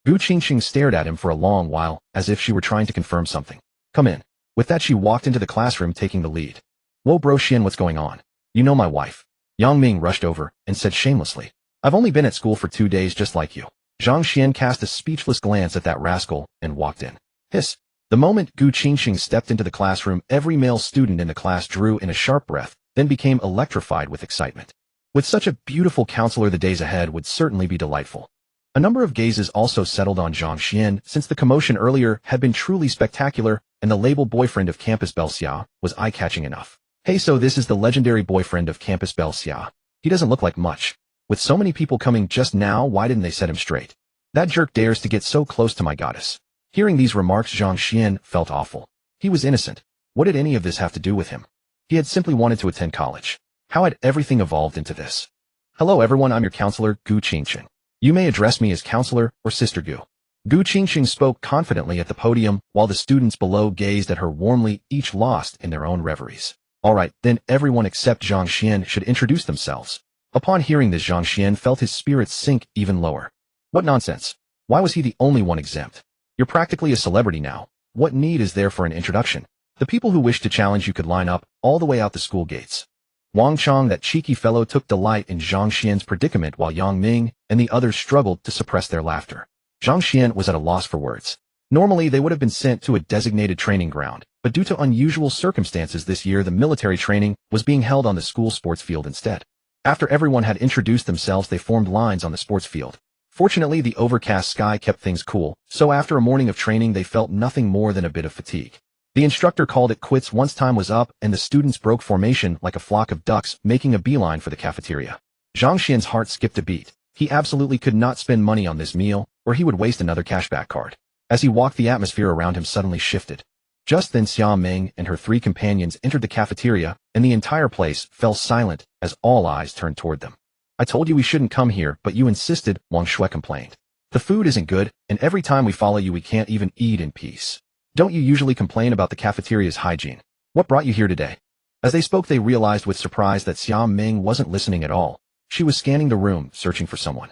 Gu Qingqing stared at him for a long while, as if she were trying to confirm something. "Come in." With that, she walked into the classroom, taking the lead. "Whoa bro Xian, what's going on? You know my wife." Yang Ming rushed over and said shamelessly, "I've only been at school for 2 days just like you." Zhang Xuan cast a speechless glance at that rascal and walked in. Hiss. The moment Gu Qingqing stepped into the classroom, every male student in the class drew in a sharp breath, then became electrified with excitement. With such a beautiful counselor, the days ahead would certainly be delightful. A number of gazes also settled on Zhang Xuan, since the commotion earlier had been truly spectacular, and the label boyfriend of Campus Belle Xia was eye-catching enough. Hey, so this is the legendary boyfriend of Campus Belle Xia. He doesn't look like much. With so many people coming just now, why didn't they set him straight? That jerk dares to get so close to my goddess. Hearing these remarks, Zhang Xuan felt awful. He was innocent. What did any of this have to do with him? He had simply wanted to attend college. How had everything evolved into this? "Hello everyone, I'm your counselor, Gu Qingqing. You may address me as counselor or Sister Gu." Gu Qingqing spoke confidently at the podium, while the students below gazed at her warmly, each lost in their own reveries. Alright, then everyone except Zhang Xuan should introduce themselves. Upon hearing this, Zhang Xuan felt his spirits sink even lower. What nonsense. Why was he the only one exempt? You're practically a celebrity now. What need is there for an introduction? The people who wished to challenge you could line up all the way out the school gates. Wang Chong, that cheeky fellow, took delight in Zhang Xuan's predicament, while Yang Ming and the others struggled to suppress their laughter. Zhang Xuan was at a loss for words. Normally, they would have been sent to a designated training ground, but due to unusual circumstances this year, the military training was being held on the school sports field instead. After everyone had introduced themselves, they formed lines on the sports field. Fortunately, the overcast sky kept things cool, so after a morning of training, they felt nothing more than a bit of fatigue. The instructor called it quits once time was up, and the students broke formation like a flock of ducks, making a beeline for the cafeteria. Zhang Xuan's heart skipped a beat. He absolutely could not spend money on this meal, or he would waste another cashback card. As he walked, the atmosphere around him suddenly shifted. Just then, Xia Ming and her three companions entered the cafeteria, and the entire place fell silent as all eyes turned toward them. "I told you we shouldn't come here, but you insisted," Wang Shui complained. "The food isn't good, and every time we follow you we can't even eat in peace. Don't you usually complain about the cafeteria's hygiene? What brought you here today?" As they spoke, they realized with surprise that Xia Ming wasn't listening at all. She was scanning the room, searching for someone.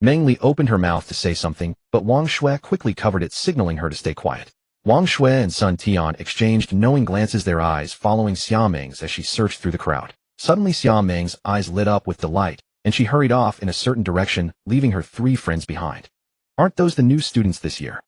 Meng Li opened her mouth to say something, but Wang Shui quickly covered it, signaling her to stay quiet. Wang Shui and Sun Tian exchanged knowing glances, their eyes following Xia Ming's as she searched through the crowd. Suddenly, Xia Ming's eyes lit up with delight, and she hurried off in a certain direction, leaving her three friends behind. "Aren't those the new students this year?"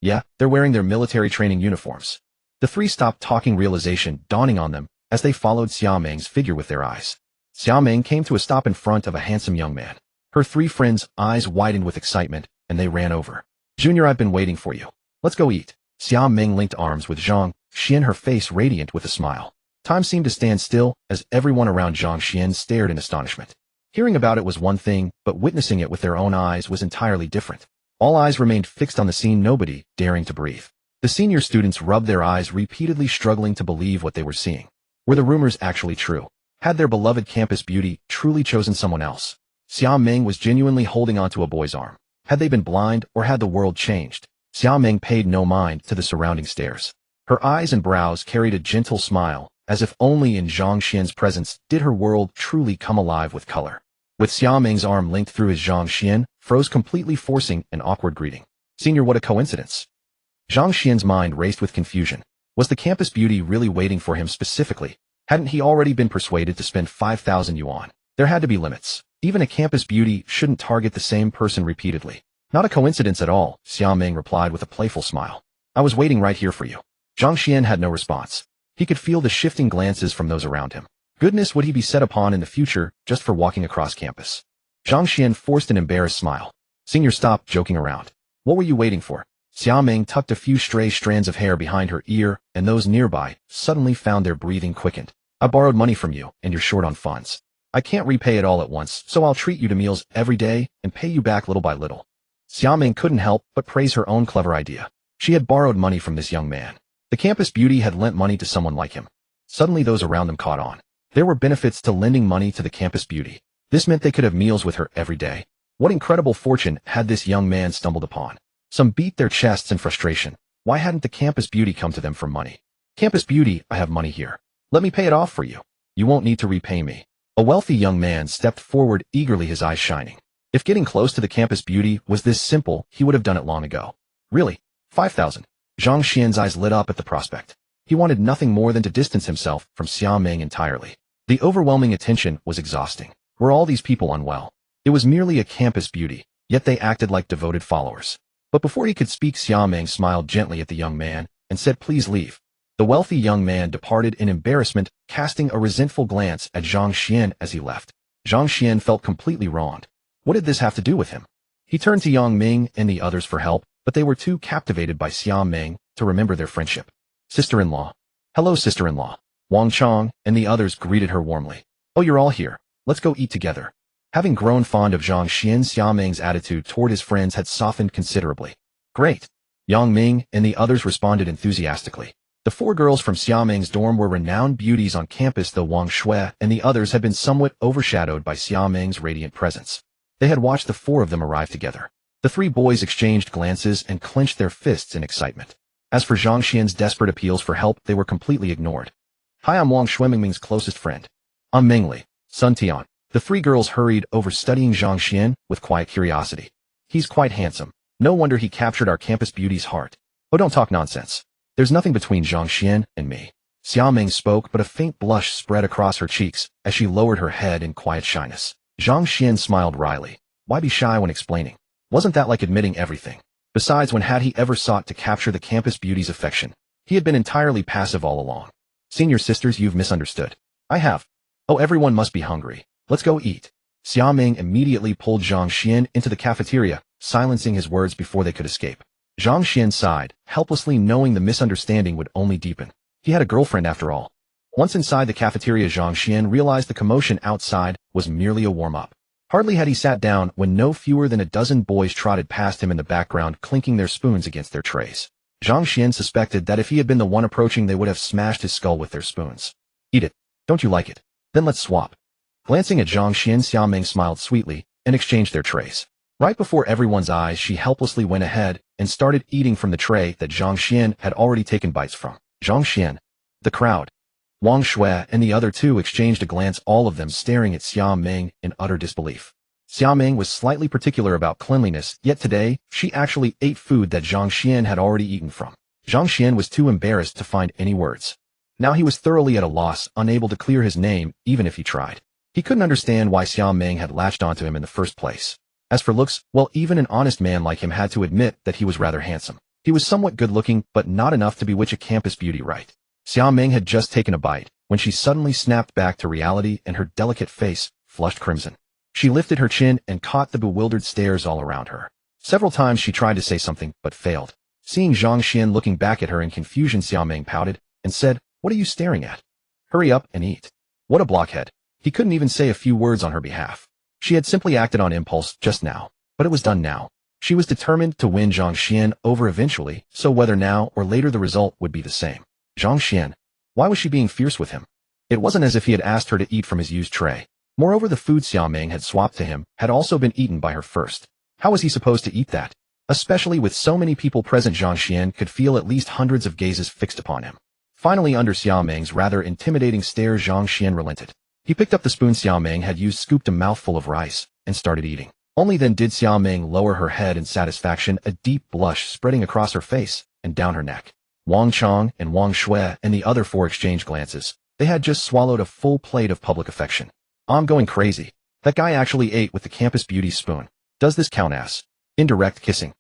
"Yeah, they're wearing their military training uniforms." The three stopped talking, realization dawning on them as they followed Xia Ming's figure with their eyes. Xia Ming came to a stop in front of a handsome young man. Her three friends' eyes widened with excitement, and they ran over. "Junior, I've been waiting for you. Let's go eat." Xia Ming linked arms with Zhang Xuan, her face radiant with a smile. Time seemed to stand still as everyone around Zhang Xuan stared in astonishment. Hearing about it was one thing, but witnessing it with their own eyes was entirely different. All eyes remained fixed on the scene, nobody daring to breathe. The senior students rubbed their eyes repeatedly, struggling to believe what they were seeing. Were the rumors actually true? Had their beloved campus beauty truly chosen someone else? Xia Ming was genuinely holding onto a boy's arm. Had they been blind, or had the world changed? Xia Ming paid no mind to the surrounding stares. Her eyes and brows carried a gentle smile, as if only in Zhang Xuan's presence did her world truly come alive with color. With Xia Ming's arm linked through his, Zhang Xuan froze completely, forcing an awkward greeting. Senior, what a coincidence. Zhang Xuan's mind raced with confusion. Was the campus beauty really waiting for him specifically? Hadn't he already been persuaded to spend 5,000 yuan? There had to be limits. Even a campus beauty shouldn't target the same person repeatedly. Not a coincidence at all, Xia Ming replied with a playful smile. I was waiting right here for you. Zhang Xuan had no response. He could feel the shifting glances from those around him. Goodness, would he be set upon in the future just for walking across campus? Zhang Xuan forced an embarrassed smile. Senior, stop joking around. What were you waiting for? Xia Ming tucked a few stray strands of hair behind her ear, and those nearby suddenly found their breathing quickened. I borrowed money from you, and you're short on funds. I can't repay it all at once, so I'll treat you to meals every day and pay you back little by little. Xia Ming couldn't help but praise her own clever idea. She had borrowed money from this young man. The campus beauty had lent money to someone like him. Suddenly those around them caught on. There were benefits to lending money to the campus beauty. This meant they could have meals with her every day. What incredible fortune had this young man stumbled upon? Some beat their chests in frustration. Why hadn't the campus beauty come to them for money? Campus beauty, I have money here. Let me pay it off for you. You won't need to repay me. A wealthy young man stepped forward eagerly, his eyes shining. If getting close to the campus beauty was this simple, he would have done it long ago. Really? 5,000. Zhang Xuan's eyes lit up at the prospect. He wanted nothing more than to distance himself from Xia Ming entirely. The overwhelming attention was exhausting. Were all these people unwell? It was merely a campus beauty, yet they acted like devoted followers. But before he could speak, Xia Ming smiled gently at the young man and said, please leave. The wealthy young man departed in embarrassment, casting a resentful glance at Zhang Xuan as he left. Zhang Xuan felt completely wronged. What did this have to do with him? He turned to Yang Ming and the others for help, but they were too captivated by Xia Ming to remember their friendship. Sister-in-law. Hello, sister-in-law. Wang Chong and the others greeted her warmly. Oh, you're all here. Let's go eat together. Having grown fond of Zhang Xuan, Xia Ming's attitude toward his friends had softened considerably. Great. Yang Ming and the others responded enthusiastically. The 4 girls from Xia Ming's dorm were renowned beauties on campus, though Wang Shui and the others had been somewhat overshadowed by Xia Ming's radiant presence. They had watched the 4 of them arrive together. The 3 boys exchanged glances and clenched their fists in excitement. As for Zhang Xuan's desperate appeals for help, they were completely ignored. Hi, I'm Wang Shui, Ming's closest friend. I'm Mingli, Sun Tian. The 3 girls hurried over, studying Zhang Xuan with quiet curiosity. He's quite handsome. No wonder he captured our campus beauty's heart. Oh, don't talk nonsense. There's nothing between Zhang Xuan and me. Xia Ming spoke, but a faint blush spread across her cheeks as she lowered her head in quiet shyness. Zhang Xuan smiled wryly. Why be shy when explaining? Wasn't that like admitting everything? Besides, when had he ever sought to capture the campus beauty's affection? He had been entirely passive all along. Senior sisters, you've misunderstood. I have. Oh, everyone must be hungry. Let's go eat. Xia Ming immediately pulled Zhang Xuan into the cafeteria, silencing his words before they could escape. Zhang Xuan sighed, helplessly, knowing the misunderstanding would only deepen. He had a girlfriend after all. Once inside the cafeteria, Zhang Xuan realized the commotion outside was merely a warm-up. Hardly had he sat down when no fewer than a dozen boys trotted past him in the background, clinking their spoons against their trays. Zhang Xuan suspected that if he had been the one approaching, they would have smashed his skull with their spoons. Eat it. Don't you like it? Then let's swap. Glancing at Zhang Xuan, Xia Ming smiled sweetly and exchanged their trays. Right before everyone's eyes, she helplessly went ahead and started eating from the tray that Zhang Xuan had already taken bites from. Zhang Xuan. The crowd. Wang Shui and the other 2 exchanged a glance, all of them staring at Xia Ming in utter disbelief. Xia Ming was slightly particular about cleanliness, yet today, she actually ate food that Zhang Xuan had already eaten from. Zhang Xuan was too embarrassed to find any words. Now he was thoroughly at a loss, unable to clear his name even if he tried. He couldn't understand why Xia Ming had latched onto him in the first place. As for looks, well, even an honest man like him had to admit that he was rather handsome. He was somewhat good-looking, but not enough to bewitch a campus beauty, right? Xia Ming had just taken a bite when she suddenly snapped back to reality, and her delicate face flushed crimson. She lifted her chin and caught the bewildered stares all around her. Several times she tried to say something, but failed. Seeing Zhang Xuan looking back at her in confusion, Xia Ming pouted and said, "What are you staring at? Hurry up and eat." What a blockhead. He couldn't even say a few words on her behalf. She had simply acted on impulse just now, but it was done now. She was determined to win Zhang Xuan over eventually, so whether now or later the result would be the same. Zhang Xuan. Why was she being fierce with him? It wasn't as if he had asked her to eat from his used tray. Moreover, the food Xiao Ming had swapped to him had also been eaten by her first. How was he supposed to eat that? Especially with so many people present, Zhang Xuan could feel at least hundreds of gazes fixed upon him. Finally, under Xiao Ming's rather intimidating stare, Zhang Xuan relented. He picked up the spoon Xiao Ming had used, scooped a mouthful of rice, and started eating. Only then did Xiao Ming lower her head in satisfaction, a deep blush spreading across her face and down her neck. Wang Chong and Wang Shui and the other four exchanged glances. They had just swallowed a full plate of public affection. I'm going crazy. That guy actually ate with the campus beauty spoon. Does this count as indirect kissing?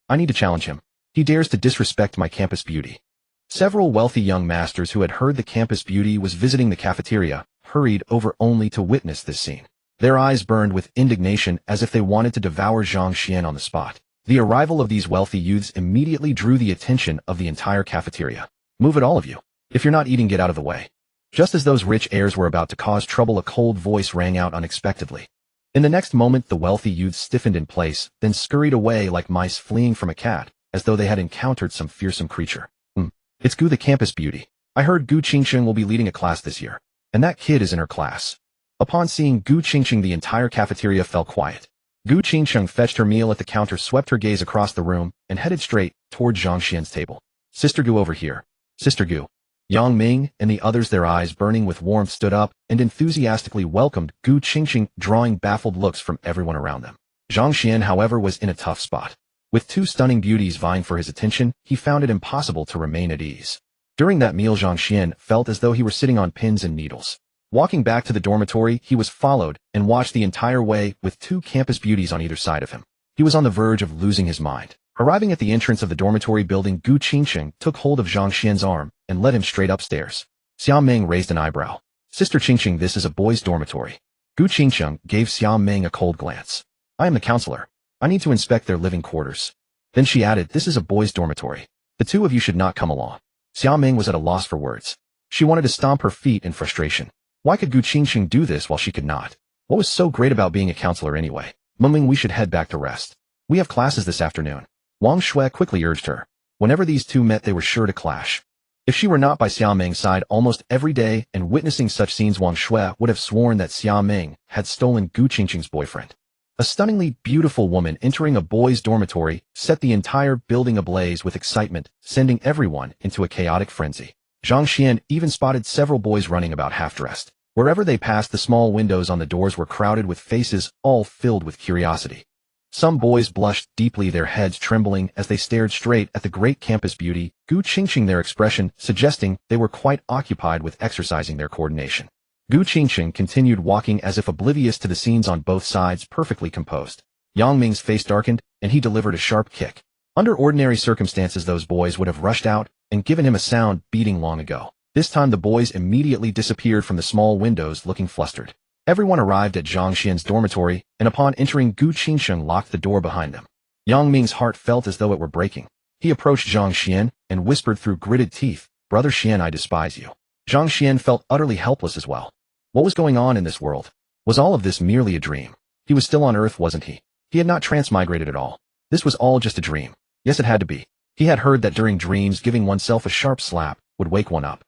I need to challenge him. He dares to disrespect my campus beauty. Several wealthy young masters who had heard the campus beauty was visiting the cafeteria hurried over only to witness this scene. Their eyes burned with indignation as if they wanted to devour Zhang Xuan on the spot. The arrival of these wealthy youths immediately drew the attention of the entire cafeteria. Move it, all of you. If you're not eating, get out of the way. Just as those rich heirs were about to cause trouble, a cold voice rang out unexpectedly. In the next moment, the wealthy youths stiffened in place, then scurried away like mice fleeing from a cat, as though they had encountered some fearsome creature. It's Gu, the campus beauty. I heard Gu Qingsheng will be leading a class this year. And that kid is in her class. Upon seeing Gu Qingsheng, the entire cafeteria fell quiet. Gu Qingsheng fetched her meal at the counter, swept her gaze across the room, and headed straight toward Zhang Xian's table. Sister Gu, over here. Sister Gu. Yang Ming and the others, their eyes burning with warmth, stood up and enthusiastically welcomed Gu Qingsheng, drawing baffled looks from everyone around them. Zhang Xian, however, was in a tough spot. With two stunning beauties vying for his attention, he found it impossible to remain at ease. During that meal, Zhang Xian felt as though he were sitting on pins and needles. Walking back to the dormitory, he was followed and watched the entire way with two campus beauties on either side of him. He was on the verge of losing his mind. Arriving at the entrance of the dormitory building, Gu Qingsheng took hold of Zhang Xian's arm and led him straight upstairs. Xiao Ming raised an eyebrow. Sister Qingsheng, this is a boys' dormitory. Gu Qingsheng gave Xiao Ming a cold glance. I am the counselor. I need to inspect their living quarters. Then she added, this is a boys' dormitory. The two of you should not come along. Xiao Ming was at a loss for words. She wanted to stomp her feet in frustration. Why could Gu Qingsheng do this while she could not? What was so great about being a counselor anyway? Mumbling, we should head back to rest. We have classes this afternoon. Wang Shui quickly urged her. Whenever these two met, they were sure to clash. If she were not by Xiao Ming's side almost every day and witnessing such scenes, Wang Shui would have sworn that Xiao Ming had stolen Gu Qingsheng's boyfriend. A stunningly beautiful woman entering a boys' dormitory set the entire building ablaze with excitement, sending everyone into a chaotic frenzy. Zhang Xian even spotted several boys running about half-dressed. Wherever they passed, the small windows on the doors were crowded with faces, all filled with curiosity. Some boys blushed deeply, their heads trembling as they stared straight at the great campus beauty, Gu Qingsheng, their expression suggesting they were quite occupied with exercising their coordination. Gu Qingsheng continued walking as if oblivious to the scenes on both sides, perfectly composed. Yang Ming's face darkened, and he delivered a sharp kick. Under ordinary circumstances, those boys would have rushed out and given him a sound beating long ago. This time the boys immediately disappeared from the small windows, looking flustered. Everyone arrived at Zhang Xian's dormitory, and upon entering, Gu Qingsheng locked the door behind them. Yang Ming's heart felt as though it were breaking. He approached Zhang Xian and whispered through gritted teeth, Brother Xian, I despise you. Zhang Xian felt utterly helpless as well. What was going on in this world? Was all of this merely a dream? He was still on Earth, wasn't he? He had not transmigrated at all. This was all just a dream. Yes, it had to be. He had heard that during dreams, giving oneself a sharp slap would wake one up.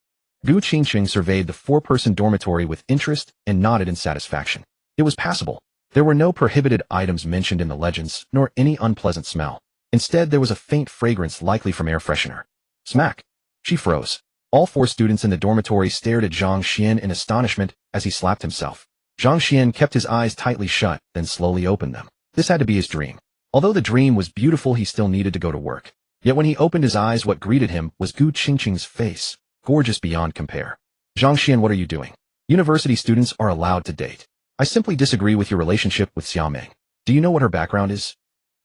Gu Qingsheng surveyed the four-person dormitory with interest and nodded in satisfaction. It was passable. There were no prohibited items mentioned in the legends, nor any unpleasant smell. Instead, there was a faint fragrance, likely from air freshener. Smack! She froze. All four students in the dormitory stared at Zhang Xian in astonishment as he slapped himself. Zhang Xian kept his eyes tightly shut, then slowly opened them. This had to be his dream. Although the dream was beautiful, he still needed to go to work. Yet when he opened his eyes, what greeted him was Gu Qingsheng's face. Gorgeous beyond compare. Zhang Xian, what are you doing? University students are allowed to date. I simply disagree with your relationship with Xiao Ming. Do you know what her background is?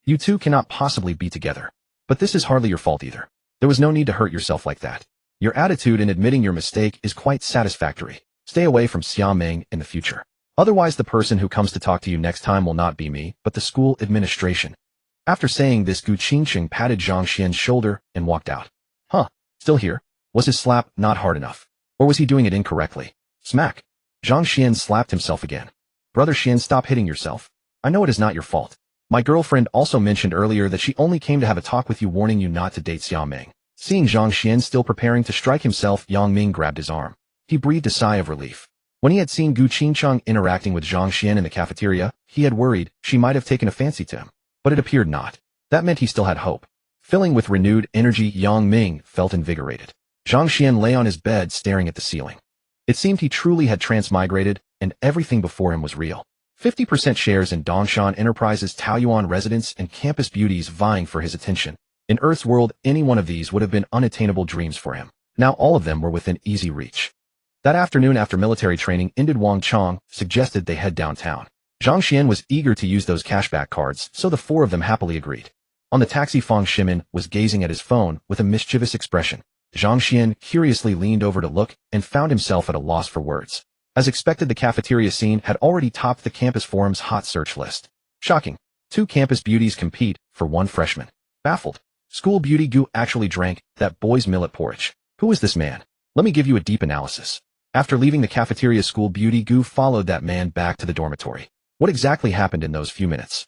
You two cannot possibly be together. But this is hardly your fault either. There was no need to hurt yourself like that. Your attitude in admitting your mistake is quite satisfactory. Stay away from Xiao Ming in the future. Otherwise, the person who comes to talk to you next time will not be me, but the school administration. After saying this, Gu Qingsheng patted Zhang Xian's shoulder and walked out. Huh, still here? Was his slap not hard enough? Or was he doing it incorrectly? Smack! Zhang Xian slapped himself again. Brother Xian, stop hitting yourself. I know it is not your fault. My girlfriend also mentioned earlier that she only came to have a talk with you warning you not to date Xia Ming. Seeing Zhang Xuan still preparing to strike himself, Yang Ming grabbed his arm. He breathed a sigh of relief. When he had seen Gu Qingcheng interacting with Zhang Xuan in the cafeteria, he had worried she might have taken a fancy to him. But it appeared not. That meant he still had hope. Filling with renewed energy, Yang Ming felt invigorated. Zhang Xuan lay on his bed staring at the ceiling. It seemed he truly had transmigrated, and everything before him was real. 50% shares in Dongshan Enterprises, Taoyuan residence, and campus beauties vying for his attention. In Earth's world, any one of these would have been unattainable dreams for him. Now all of them were within easy reach. That afternoon after military training ended, Wang Chong suggested they head downtown. Zhang Xuan was eager to use those cashback cards, so the four of them happily agreed. On the taxi, Fang Shimin was gazing at his phone with a mischievous expression. Zhang Xuan curiously leaned over to look and found himself at a loss for words. As expected, the cafeteria scene had already topped the campus forum's hot search list. Shocking. 2 campus beauties compete for 1 freshman. Baffled. School beauty Gu actually drank that boy's millet porridge. Who is this man? Let me give you a deep analysis. After leaving the cafeteria, school beauty Gu followed that man back to the dormitory. What exactly happened in those few minutes?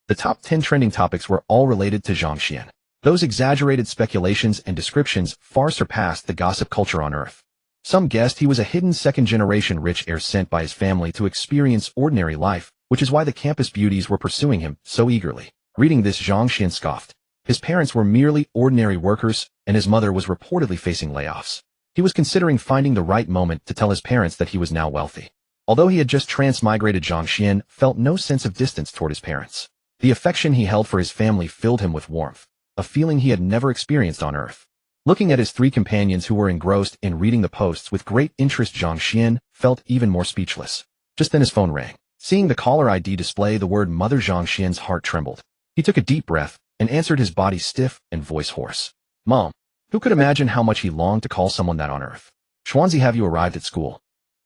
The top 10 trending topics were all related to Zhang Xuan. Those exaggerated speculations and descriptions far surpassed the gossip culture on Earth. Some guessed he was a hidden second-generation rich heir sent by his family to experience ordinary life, which is why the campus beauties were pursuing him so eagerly. Reading this, Zhang Xuan scoffed. His parents were merely ordinary workers, and his mother was reportedly facing layoffs. He was considering finding the right moment to tell his parents that he was now wealthy. Although he had just transmigrated, Zhang Xuan felt no sense of distance toward his parents. The affection he held for his family filled him with warmth, a feeling he had never experienced on Earth. Looking at his 3 companions who were engrossed in reading the posts with great interest, Zhang Xuan felt even more speechless. Just then his phone rang. Seeing the caller ID display the word mother, Zhang Xuan's heart trembled. He took a deep breath and answered, his body stiff and voice hoarse. Mom. Who could imagine how much he longed to call someone that on Earth? Xuanzi, have you arrived at school?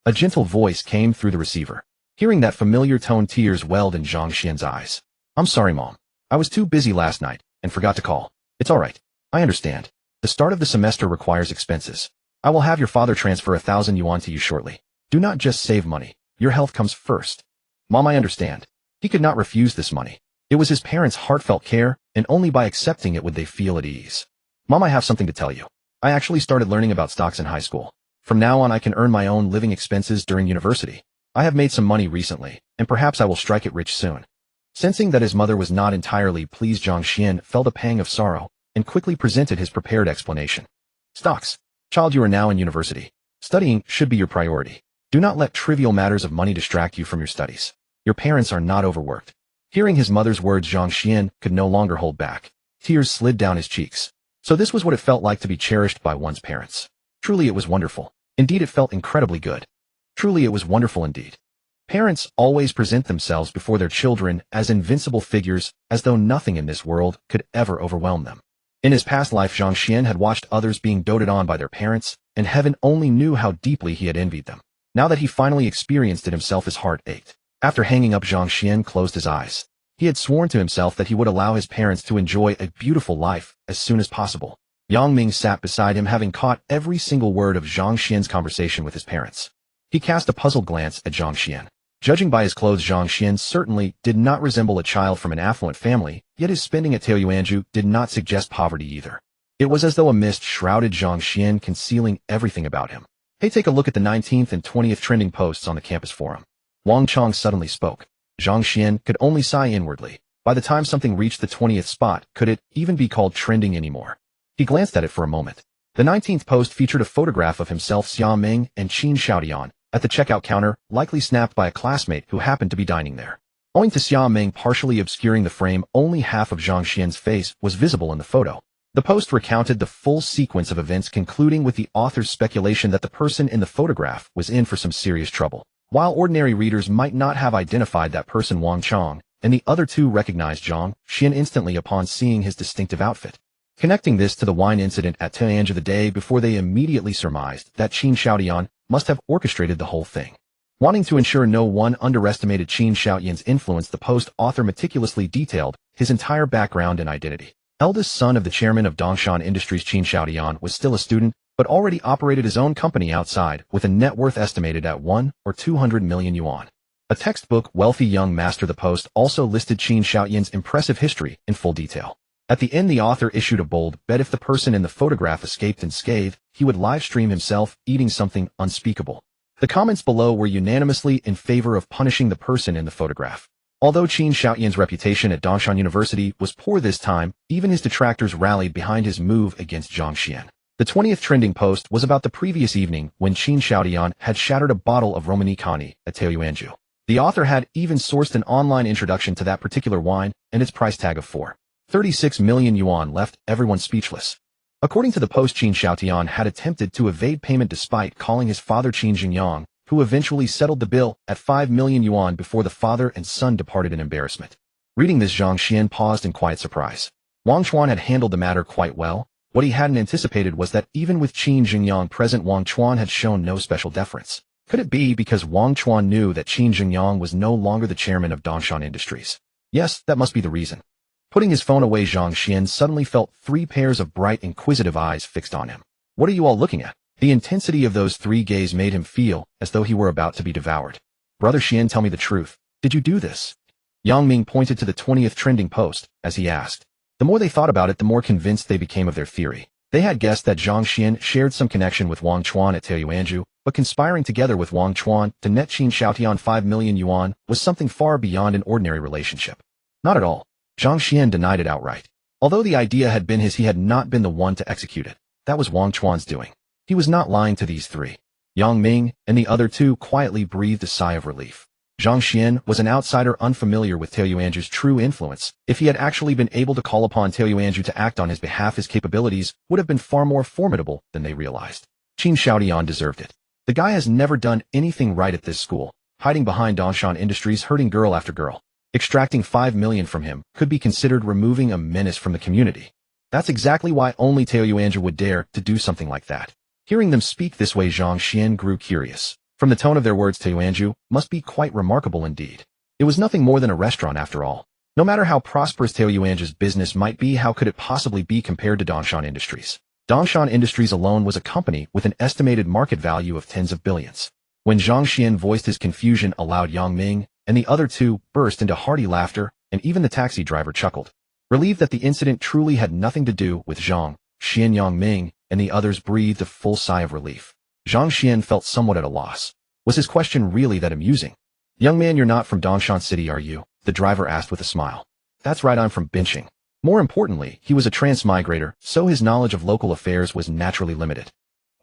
A gentle voice came through the receiver. Hearing that familiar tone, tears welled in Zhang Xuan's eyes. I'm sorry, Mom. I was too busy last night and forgot to call. It's all right. I understand. The start of the semester requires expenses. I will have your father transfer 1,000 yuan to you shortly. Do not just save money. Your health comes first. Mom, I understand. He could not refuse this money. It was his parents' heartfelt care, and only by accepting it would they feel at ease. Mom, I have something to tell you. I actually started learning about stocks in high school. From now on, I can earn my own living expenses during university. I have made some money recently, and perhaps I will strike it rich soon. Sensing that his mother was not entirely pleased, Zhang Xuan felt a pang of sorrow and quickly presented his prepared explanation. Stocks. Child, you are now in university. Studying should be your priority. Do not let trivial matters of money distract you from your studies. Your parents are not overworked. Hearing his mother's words, Zhang Xuan could no longer hold back. Tears slid down his cheeks. So this was what it felt like to be cherished by one's parents. Truly it was wonderful. Indeed, it felt incredibly good. Truly it was wonderful indeed. Parents always present themselves before their children as invincible figures, as though nothing in this world could ever overwhelm them. In his past life, Zhang Xuan had watched others being doted on by their parents, and heaven only knew how deeply he had envied them. Now that he finally experienced it himself, his heart ached. After hanging up, Zhang Xuan closed his eyes. He had sworn to himself that he would allow his parents to enjoy a beautiful life as soon as possible. Yang Ming sat beside him, having caught every single word of Zhang Xuan's conversation with his parents. He cast a puzzled glance at Zhang Xuan. Judging by his clothes, Zhang Xuan certainly did not resemble a child from an affluent family, yet his spending at Taoyuanju did not suggest poverty either. It was as though a mist shrouded Zhang Xuan, concealing everything about him. Hey, take a look at the 19th and 20th trending posts on the campus forum. Wang Chong suddenly spoke. Zhang Xuan could only sigh inwardly. By the time something reached the 20th spot, could it even be called trending anymore? He glanced at it for a moment. The 19th post featured a photograph of himself, Xia Ming, and Qin Xiaodian at the checkout counter, likely snapped by a classmate who happened to be dining there. Owing to Xia Ming partially obscuring the frame, only half of Zhang Xuan's face was visible in the photo. The post recounted the full sequence of events, concluding with the author's speculation that the person in the photograph was in for some serious trouble. While ordinary readers might not have identified that person, Wang Chong and the other two recognized Zhang Xuan instantly upon seeing his distinctive outfit. Connecting this to the wine incident at Taoyuanju the day before, they immediately surmised that Qin Xiaodian must have orchestrated the whole thing. Wanting to ensure no one underestimated Qin Xiaodian's influence, the post author meticulously detailed his entire background and identity. Eldest son of the chairman of Dongshan Industries, Qin Xiaodian was still a student, but already operated his own company outside with a net worth estimated at 1 or 200 million yuan. A textbook, Wealthy Young Master. The post also listed Qin Xiaoyan's impressive history in full detail. At the end, the author issued a bold bet if the person in the photograph escaped unscathed, he would live stream himself eating something unspeakable. The comments below were unanimously in favor of punishing the person in the photograph. Although Qin Xiaoyan's reputation at Dongshan University was poor this time, even his detractors rallied behind his move against Zhang Xuan. The 20th trending post was about the previous evening when Qin Xiaoyan had shattered a bottle of Romani Kani at Taoyuanju. The author had even sourced an online introduction to that particular wine, and its price tag of 436 million yuan left everyone speechless. According to the post, Qin Xiaoyan had attempted to evade payment despite calling his father Qin Jingyang, who eventually settled the bill at 5 million yuan before the father and son departed in embarrassment. Reading this, Zhang Xuan paused in quiet surprise. Wang Chuan had handled the matter quite well. What he hadn't anticipated was that even with Qin Jingyang present, Wang Chuan had shown no special deference. Could it be because Wang Chuan knew that Qin Jingyang was no longer the chairman of Dongshan Industries? Yes, that must be the reason. Putting his phone away, Zhang Xuan suddenly felt 3 pairs of bright, inquisitive eyes fixed on him. What are you all looking at? The intensity of those 3 gaze made him feel as though he were about to be devoured. Brother Xian, tell me the truth. Did you do this? Yang Ming pointed to the 20th trending post as he asked. The more they thought about it, the more convinced they became of their theory. They had guessed that Zhang Xuan shared some connection with Wang Chuan at Taoyuanju, but conspiring together with Wang Chuan to net Qin Xiaoyan 5 million yuan was something far beyond an ordinary relationship. Not at all. Zhang Xuan denied it outright. Although the idea had been his, he had not been the one to execute it. That was Wang Chuan's doing. He was not lying to these 3. Yang Ming and the other 2 quietly breathed a sigh of relief. Zhang Xuan was an outsider unfamiliar with Taoyuanju's true influence. If he had actually been able to call upon Taoyuanju to act on his behalf, his capabilities would have been far more formidable than they realized. Qin Xiaoyan deserved it. The guy has never done anything right at this school, hiding behind Dongshan Industries, hurting girl after girl. Extracting 5 million from him could be considered removing a menace from the community. That's exactly why only Taoyuanju would dare to do something like that. Hearing them speak this way, Zhang Xuan grew curious. From the tone of their words, Taoyuanju must be quite remarkable indeed. It was nothing more than a restaurant after all. No matter how prosperous Taoyuanju's business might be, how could it possibly be compared to Dongshan Industries? Dongshan Industries alone was a company with an estimated market value of tens of billions. When Zhang Xuan voiced his confusion aloud, Yang Ming and the other 2 burst into hearty laughter, and even the taxi driver chuckled. Relieved that the incident truly had nothing to do with Zhang Xuan, Yang Ming and the others breathed a full sigh of relief. Zhang Xuan felt somewhat at a loss. Was his question really that amusing? Young man, you're not from Dongshan City, are you? The driver asked with a smile. That's right, I'm from Binching. More importantly, he was a transmigrator, so his knowledge of local affairs was naturally limited.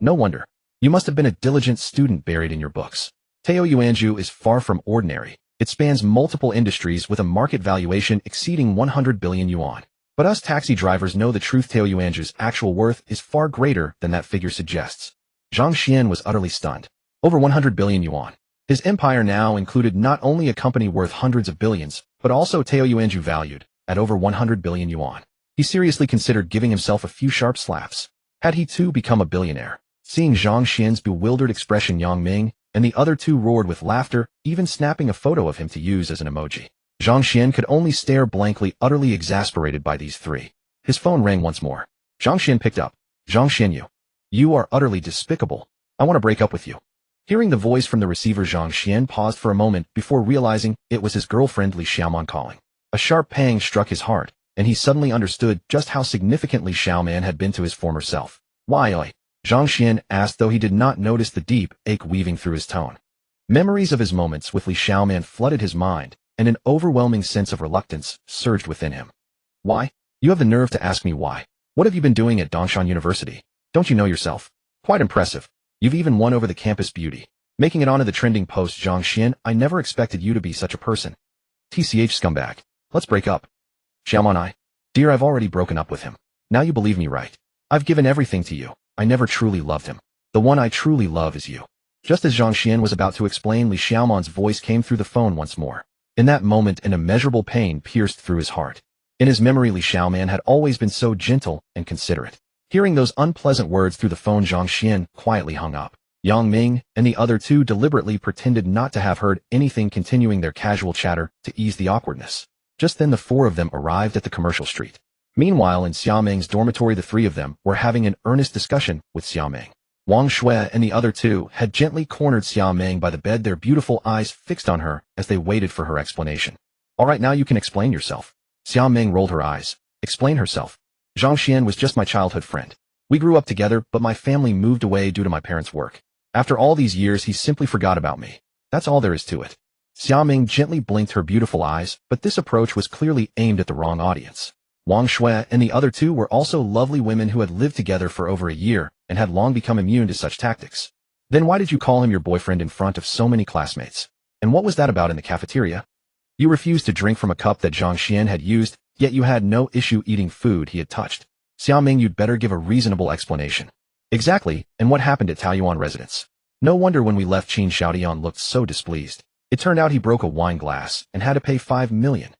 No wonder. You must have been a diligent student buried in your books. Taoyuanju is far from ordinary. It spans multiple industries with a market valuation exceeding 100 billion yuan. But us taxi drivers know the truth. Taoyuanju's actual worth is far greater than that figure suggests. Zhang Xuan was utterly stunned. Over 100 billion yuan. His empire now included not only a company worth hundreds of billions, but also Taoyuanju valued at over 100 billion yuan. He seriously considered giving himself a few sharp slaps. Had he too become a billionaire? Seeing Zhang Xuan's bewildered expression, Yang Ming and the other 2 roared with laughter, even snapping a photo of him to use as an emoji. Zhang Xuan could only stare blankly, utterly exasperated by these 3. His phone rang once more. Zhang Xuan picked up. Zhang Xuan, you are utterly despicable. I want to break up with you. Hearing the voice from the receiver, Zhang Xuan paused for a moment before realizing it was his girlfriend Li Xiaoman calling. A sharp pang struck his heart, and he suddenly understood just how significant Li Xiaoman had been to his former self. Why, oi? Zhang Xuan asked, though he did not notice the deep ache weaving through his tone. Memories of his moments with Li Xiaoman flooded his mind, and an overwhelming sense of reluctance surged within him. Why? You have the nerve to ask me why. What have you been doing at Dongshan University? Don't you know yourself? Quite impressive. You've even won over the campus beauty. Making it onto the trending post, Zhang Xuan, I never expected you to be such a person. TCH scumbag. Let's break up. Xiaoman, dear, I've already broken up with him. Now you believe me, right? I've given everything to you. I never truly loved him. The one I truly love is you. Just as Zhang Xuan was about to explain, Li Xiaoman's voice came through the phone once more. In that moment, an immeasurable pain pierced through his heart. In his memory, Li Xiaoman had always been so gentle and considerate. Hearing those unpleasant words through the phone, Zhang Xuan quietly hung up. Yang Ming and the other 2 deliberately pretended not to have heard anything, continuing their casual chatter to ease the awkwardness. Just then the 4 of them arrived at the commercial street. Meanwhile, in Xiaoming's dormitory, the 3 of them were having an earnest discussion with Xiaoming. Wang Shui and the other two had gently cornered Xia Ming by the bed, their beautiful eyes fixed on her as they waited for her explanation. All right, now you can explain yourself. Xia Ming rolled her eyes. Explain herself. Zhang Xuan was just my childhood friend. We grew up together, but my family moved away due to my parents' work. After all these years, he simply forgot about me. That's all there is to it. Xia Ming gently blinked her beautiful eyes, but this approach was clearly aimed at the wrong audience. Wang Shui and the other two were also lovely women who had lived together for over a year and had long become immune to such tactics. Then why did you call him your boyfriend in front of so many classmates? And what was that about in the cafeteria? You refused to drink from a cup that Zhang Xuan had used, yet you had no issue eating food he had touched. Xia Ming, you'd better give a reasonable explanation. Exactly, and what happened at Taoyuan residence? No wonder when we left Qin Xiaodian looked so displeased. It turned out he broke a wine glass and had to pay 5 million.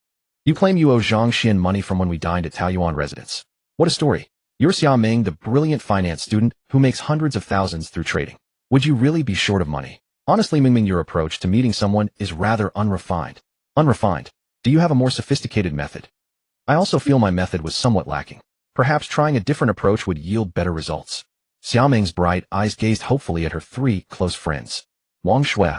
You claim you owe Zhang Xuan money from when we dined at Taoyuan residence. What a story. You're Xia Ming, the brilliant finance student who makes hundreds of thousands through trading. Would you really be short of money? Honestly, Mingming, your approach to meeting someone is rather unrefined. Unrefined? Do you have a more sophisticated method? I also feel my method was somewhat lacking. Perhaps trying a different approach would yield better results. Xia Ming's bright eyes gazed hopefully at her three close friends. Wang Shui,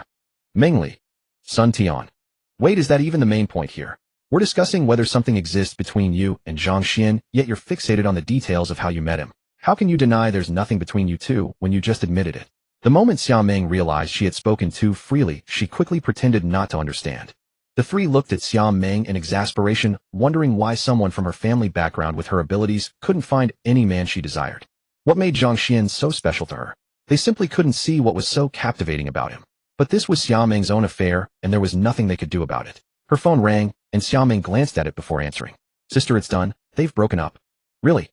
Ming Li, Sun Tian. Wait, is that even the main point here? We're discussing whether something exists between you and Zhang Xuan, yet you're fixated on the details of how you met him. How can you deny there's nothing between you two when you just admitted it? The moment Xia Ming realized she had spoken too freely, she quickly pretended not to understand. The three looked at Xia Ming in exasperation, wondering why someone from her family background with her abilities couldn't find any man she desired. What made Zhang Xuan so special to her? They simply couldn't see what was so captivating about him. But this was Xia Ming's own affair, and there was nothing they could do about it. Her phone rang, and Xia Ming glanced at it before answering. Sister, it's done. They've broken up. Really?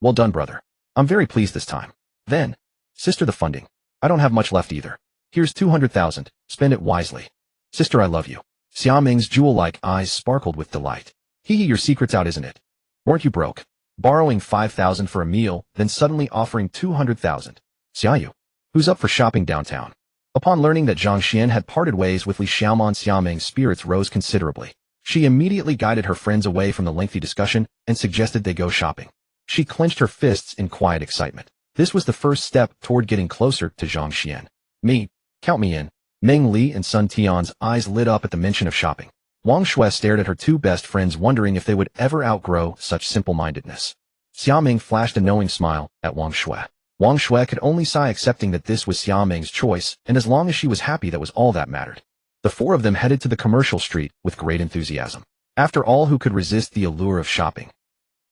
Well done, brother. I'm very pleased this time. Then, sister, the funding. I don't have much left either. Here's 200,000. Spend it wisely. Sister, I love you. Xia Ming's jewel-like eyes sparkled with delight. Hee, your secret's out, isn't it? Weren't you broke? Borrowing 5,000 for a meal, then suddenly offering 200,000. Xiaoyu, who's up for shopping downtown? Upon learning that Zhang Xuan had parted ways with Li Xiaomon, Xia Ming's spirits rose considerably. She immediately guided her friends away from the lengthy discussion and suggested they go shopping. She clenched her fists in quiet excitement. This was the first step toward getting closer to Zhang Xuan. Me, count me in. Ming Li and Sun Tian's eyes lit up at the mention of shopping. Wang Shui stared at her two best friends, wondering if they would ever outgrow such simple-mindedness. Xia Ming flashed a knowing smile at Wang Shui. Wang Shui could only sigh, accepting that this was Xia Ming's choice, and as long as she was happy, that was all that mattered. The four of them headed to the commercial street with great enthusiasm. After all, who could resist the allure of shopping?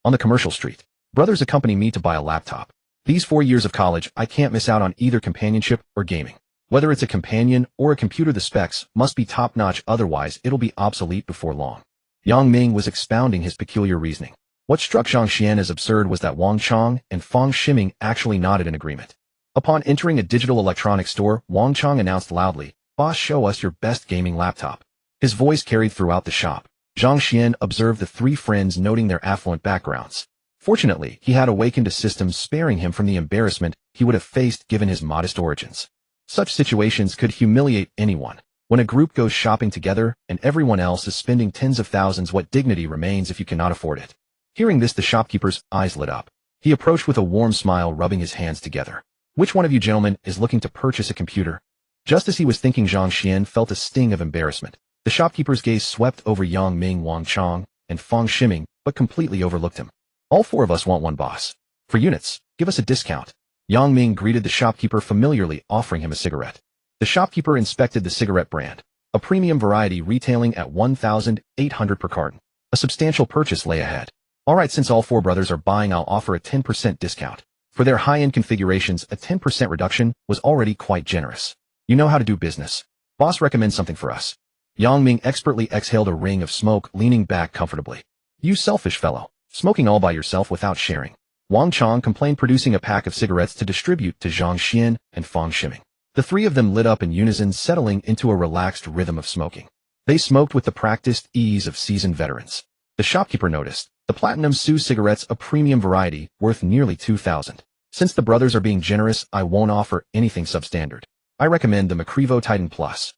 On the commercial street, brothers accompany me to buy a laptop. These 4 years of college, I can't miss out on either companionship or gaming. Whether it's a companion or a computer, the specs must be top-notch, otherwise it'll be obsolete before long. Yang Ming was expounding his peculiar reasoning. What struck Zhang Xuan as absurd was that Wang Chong and Fang Shiming actually nodded in agreement. Upon entering a digital electronics store, Wang Chong announced loudly, "Boss, show us your best gaming laptop." His voice carried throughout the shop. Zhang Xuan observed the three friends, noting their affluent backgrounds. Fortunately, he had awakened a system sparing him from the embarrassment he would have faced given his modest origins. Such situations could humiliate anyone. When a group goes shopping together and everyone else is spending tens of thousands, what dignity remains if you cannot afford it? Hearing this, the shopkeeper's eyes lit up. He approached with a warm smile, rubbing his hands together. Which one of you gentlemen is looking to purchase a computer? Just as he was thinking, Zhang Xuan felt a sting of embarrassment. The shopkeeper's gaze swept over Yang Ming, Wang Chong, and Fang Shiming, but completely overlooked him. All four of us want one, boss. For units, give us a discount. Yang Ming greeted the shopkeeper familiarly, offering him a cigarette. The shopkeeper inspected the cigarette brand, a premium variety retailing at 1,800 per carton. A substantial purchase lay ahead. All right, since all four brothers are buying, I'll offer a 10% discount. For their high-end configurations, a 10% reduction was already quite generous. You know how to do business. Boss recommends something for us. Yang Ming expertly exhaled a ring of smoke, leaning back comfortably. You selfish fellow, smoking all by yourself without sharing. Wang Chong complained, producing a pack of cigarettes to distribute to Zhang Xuan and Fang Shiming. The three of them lit up in unison, settling into a relaxed rhythm of smoking. They smoked with the practiced ease of seasoned veterans. The shopkeeper noticed the Platinum Sue cigarettes, a premium variety worth nearly 2,000. Since the brothers are being generous, I won't offer anything substandard. I recommend the Macrivo Titan Plus.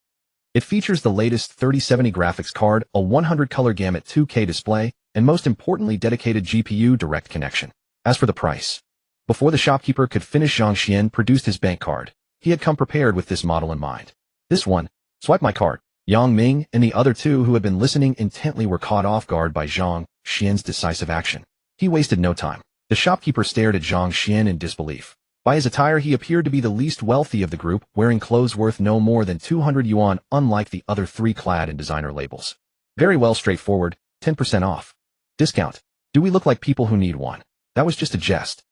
It features the latest 3070 graphics card, a 100-color gamut 2K display, and most importantly, dedicated GPU direct connection. As for the price, Before the shopkeeper could finish, Zhang Xuan produced his bank card. He had come prepared with this model in mind. This one. Swipe my card. Yang Ming and the other two who had been listening intently were caught off guard by Zhang Xuan's decisive action. He wasted no time. The shopkeeper stared at Zhang Xuan in disbelief. By his attire, he appeared to be the least wealthy of the group, wearing clothes worth no more than 200 yuan, unlike the other three clad in designer labels. Very well, straightforward, 10% off. Discount. Do we look like people who need one? That was just a jest.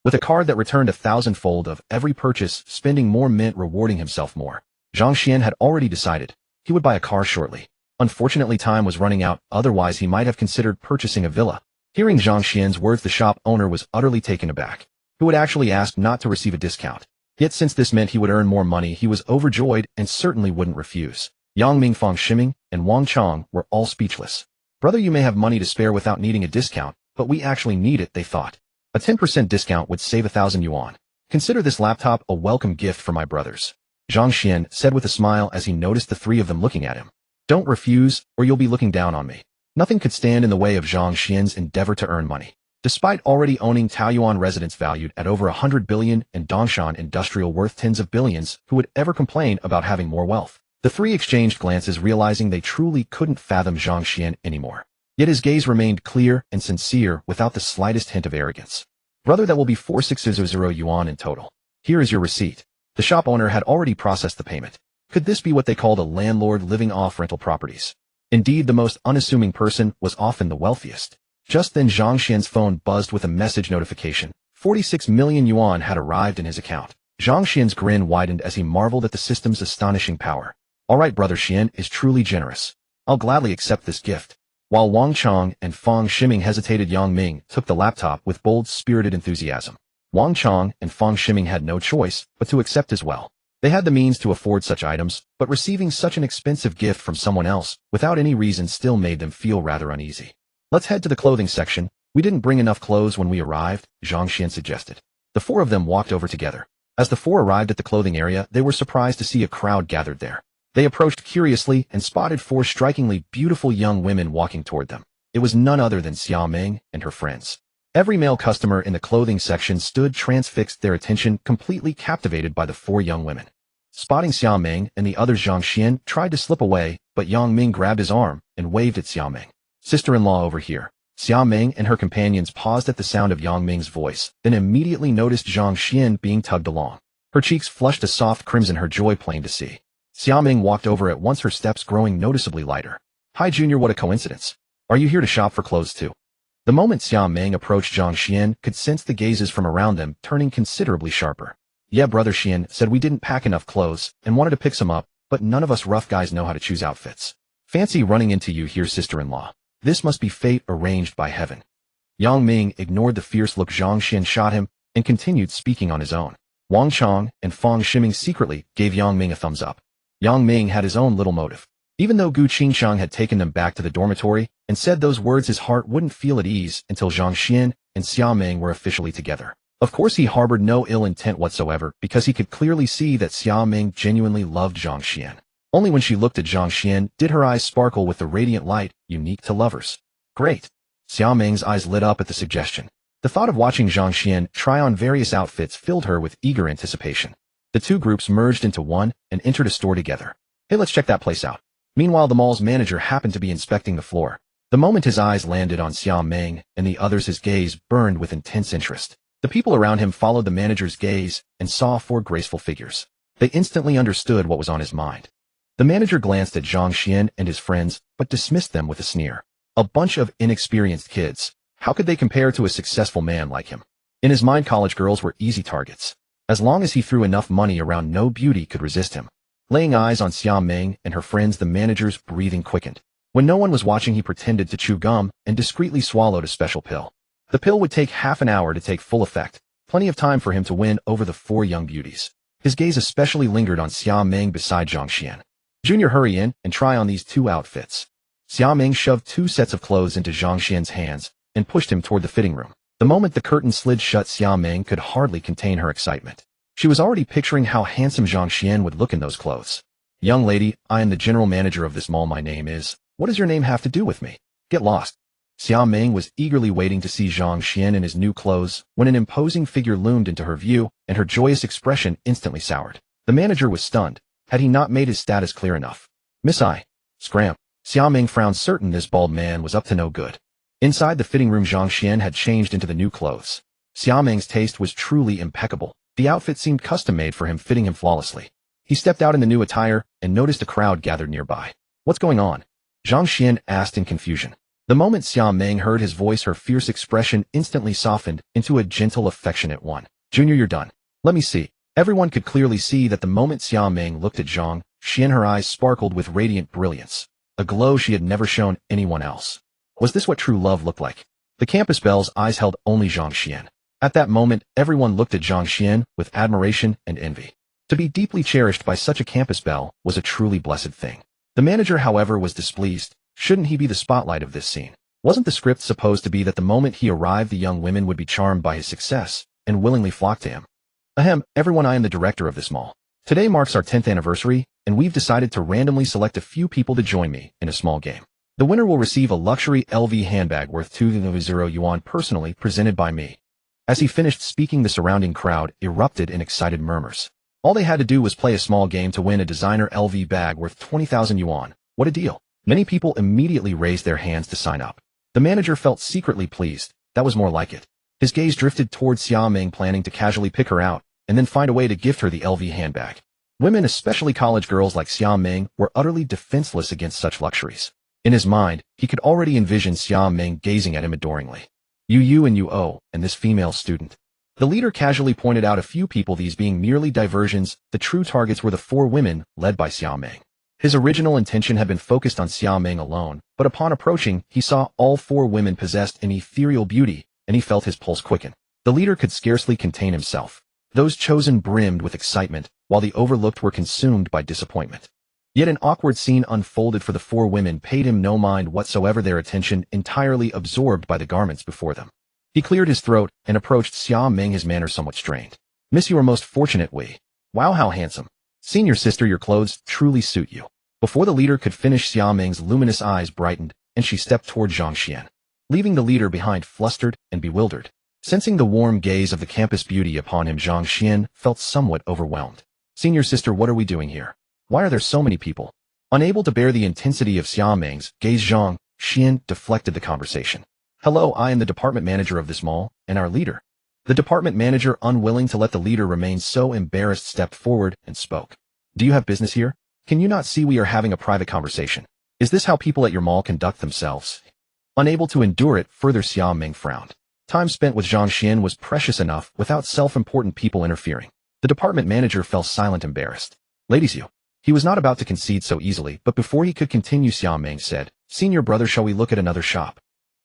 With a card that returned 1,000-fold of every purchase, spending more meant rewarding himself more. Zhang Xuan had already decided he would buy a car shortly. Unfortunately, time was running out, otherwise he might have considered purchasing a villa. Hearing Zhang Xuan's words, the shop owner was utterly taken aback. Who had actually asked not to receive a discount. Yet since this meant he would earn more money, he was overjoyed and certainly wouldn't refuse. Yang Ming, Fang Shiming, and Wang Chong were all speechless. Brother, you may have money to spare without needing a discount, but we actually need it, they thought. A 10% discount would save 1,000 yuan. Consider this laptop a welcome gift for my brothers. Zhang Xuan said with a smile as he noticed the three of them looking at him. Don't refuse, or you'll be looking down on me. Nothing could stand in the way of Zhang Xuan's endeavor to earn money. Despite already owning Taoyuan residents valued at over 100 billion and Dongshan Industrial worth tens of billions, who would ever complain about having more wealth? The three exchanged glances, realizing they truly couldn't fathom Zhang Xuan anymore. Yet his gaze remained clear and sincere without the slightest hint of arrogance. Brother, that will be 4,600 yuan in total. Here is your receipt. The shop owner had already processed the payment. Could this be what they called a landlord living off rental properties? Indeed, the most unassuming person was often the wealthiest. Just then Zhang Xuan's phone buzzed with a message notification. 46 million yuan had arrived in his account. Zhang Xuan's grin widened as he marveled at the system's astonishing power. All right, Brother Xuan is truly generous. I'll gladly accept this gift. While Wang Chong and Fang Shiming hesitated, Yang Ming took the laptop with bold, spirited enthusiasm. Wang Chong and Fang Shiming had no choice but to accept as well. They had the means to afford such items, but receiving such an expensive gift from someone else, without any reason, still made them feel rather uneasy. Let's head to the clothing section. We didn't bring enough clothes when we arrived, Zhang Xuan suggested. The four of them walked over together. As the four arrived at the clothing area, they were surprised to see a crowd gathered there. They approached curiously and spotted four strikingly beautiful young women walking toward them. It was none other than Xia Ming and her friends. Every male customer in the clothing section stood transfixed, their attention completely captivated by the four young women. Spotting Xia Ming and the others, Zhang Xuan tried to slip away, but Yang Ming grabbed his arm and waved at Xia Ming. Sister-in-law over here. Xia Ming and her companions paused at the sound of Yang Ming's voice, then immediately noticed Zhang Xuan being tugged along. Her cheeks flushed a soft crimson, her joy plain to see. Xia Ming walked over at once, her steps growing noticeably lighter. Hi Junior, what a coincidence. Are you here to shop for clothes too? The moment Xia Ming approached, Zhang Xuan could sense the gazes from around them turning considerably sharper. Yeah, Brother Xuan said we didn't pack enough clothes and wanted to pick some up, but none of us rough guys know how to choose outfits. Fancy running into you here, sister-in-law. This must be fate arranged by heaven. Yang Ming ignored the fierce look Zhang Xuan shot him and continued speaking on his own. Wang Chong and Fang Shiming secretly gave Yang Ming a thumbs up. Yang Ming had his own little motive. Even though Gu Qingxiang had taken them back to the dormitory and said those words, his heart wouldn't feel at ease until Zhang Xuan and Xia Ming were officially together. Of course, he harbored no ill intent whatsoever because he could clearly see that Xia Ming genuinely loved Zhang Xuan. Only when she looked at Zhang Xuan did her eyes sparkle with the radiant light unique to lovers. Great. Xia Ming's eyes lit up at the suggestion. The thought of watching Zhang Xuan try on various outfits filled her with eager anticipation. The two groups merged into one and entered a store together. Hey, let's check that place out. Meanwhile, the mall's manager happened to be inspecting the floor. The moment his eyes landed on Xia Ming and the others, his gaze burned with intense interest. The people around him followed the manager's gaze and saw four graceful figures. They instantly understood what was on his mind. The manager glanced at Zhang Xuan and his friends, but dismissed them with a sneer. A bunch of inexperienced kids. How could they compare to a successful man like him? In his mind, college girls were easy targets. As long as he threw enough money around, no beauty could resist him. Laying eyes on Xia Ming and her friends, the manager's breathing quickened. When no one was watching, he pretended to chew gum and discreetly swallowed a special pill. The pill would take half an hour to take full effect, plenty of time for him to win over the four young beauties. His gaze especially lingered on Xia Ming beside Zhang Xuan. Junior, hurry in and try on these two outfits. Xia Ming shoved two sets of clothes into Zhang Xuan's hands and pushed him toward the fitting room. The moment the curtain slid shut, Xia Ming could hardly contain her excitement. She was already picturing how handsome Zhang Xuan would look in those clothes. Young lady, I am the general manager of this mall. My name is... What does your name have to do with me? Get lost. Xia Ming was eagerly waiting to see Zhang Xuan in his new clothes when an imposing figure loomed into her view, and her joyous expression instantly soured. The manager was stunned. Had he not made his status clear enough? Miss I. Scram. Xia Ming frowned, certain this bald man was up to no good. Inside the fitting room, Zhang Xuan had changed into the new clothes. Xia Ming's taste was truly impeccable. The outfit seemed custom-made for him, fitting him flawlessly. He stepped out in the new attire and noticed a crowd gathered nearby. What's going on? Zhang Xuan asked in confusion. The moment Xia Ming heard his voice, her fierce expression instantly softened into a gentle, affectionate one. Junior, you're done. Let me see. Everyone could clearly see that the moment Xia Ming looked at Zhang Xuan, her eyes sparkled with radiant brilliance, a glow she had never shown anyone else. Was this what true love looked like? The campus belle's eyes held only Zhang Xuan. At that moment, everyone looked at Zhang Xuan with admiration and envy. To be deeply cherished by such a campus belle was a truly blessed thing. The manager, however, was displeased. Shouldn't he be the spotlight of this scene? Wasn't the script supposed to be that the moment he arrived, the young women would be charmed by his success and willingly flock to him? Ahem, everyone, I am the director of this mall. Today marks our 10th anniversary, and we've decided to randomly select a few people to join me in a small game. The winner will receive a luxury LV handbag worth 2,000 yuan personally presented by me. As he finished speaking, the surrounding crowd erupted in excited murmurs. All they had to do was play a small game to win a designer LV bag worth 20,000 yuan. What a deal. Many people immediately raised their hands to sign up. The manager felt secretly pleased. That was more like it. His gaze drifted towards Xia Ming, planning to casually pick her out and then find a way to gift her the LV handbag. Women, especially college girls like Xia Ming, were utterly defenseless against such luxuries. In his mind, he could already envision Xia Ming gazing at him adoringly. You and this female student. The leader casually pointed out a few people, these being merely diversions. The true targets were the 4 women led by Xia Ming. His original intention had been focused on Xia Ming alone, but upon approaching, he saw all 4 women possessed an ethereal beauty, and he felt his pulse quicken. The leader could scarcely contain himself. Those chosen brimmed with excitement, while the overlooked were consumed by disappointment. Yet an awkward scene unfolded, for the 4 women paid him no mind whatsoever, their attention entirely absorbed by the garments before them. He cleared his throat and approached Xia Ming, his manner somewhat strained. Miss, you are most fortunate. Wow, how handsome. Senior sister, your clothes truly suit you. Before the leader could finish, Xia Ming's luminous eyes brightened, and she stepped toward Zhang Xuan, leaving the leader behind flustered and bewildered. Sensing the warm gaze of the campus beauty upon him, Zhang Xuan felt somewhat overwhelmed. Senior sister, what are we doing here? Why are there so many people? Unable to bear the intensity of Xia Ming's gaze, Zhang Xuan deflected the conversation. Hello, I am the department manager of this mall, and our leader. The department manager, unwilling to let the leader remain so embarrassed, stepped forward and spoke. Do you have business here? Can you not see we are having a private conversation? Is this how people at your mall conduct themselves? Unable to endure it further, Xia Ming frowned. Time spent with Zhang Xuan was precious enough without self-important people interfering. The department manager fell silent, embarrassed. Ladies, you. He was not about to concede so easily, but before he could continue, Xia Ming said, Senior brother, shall we look at another shop?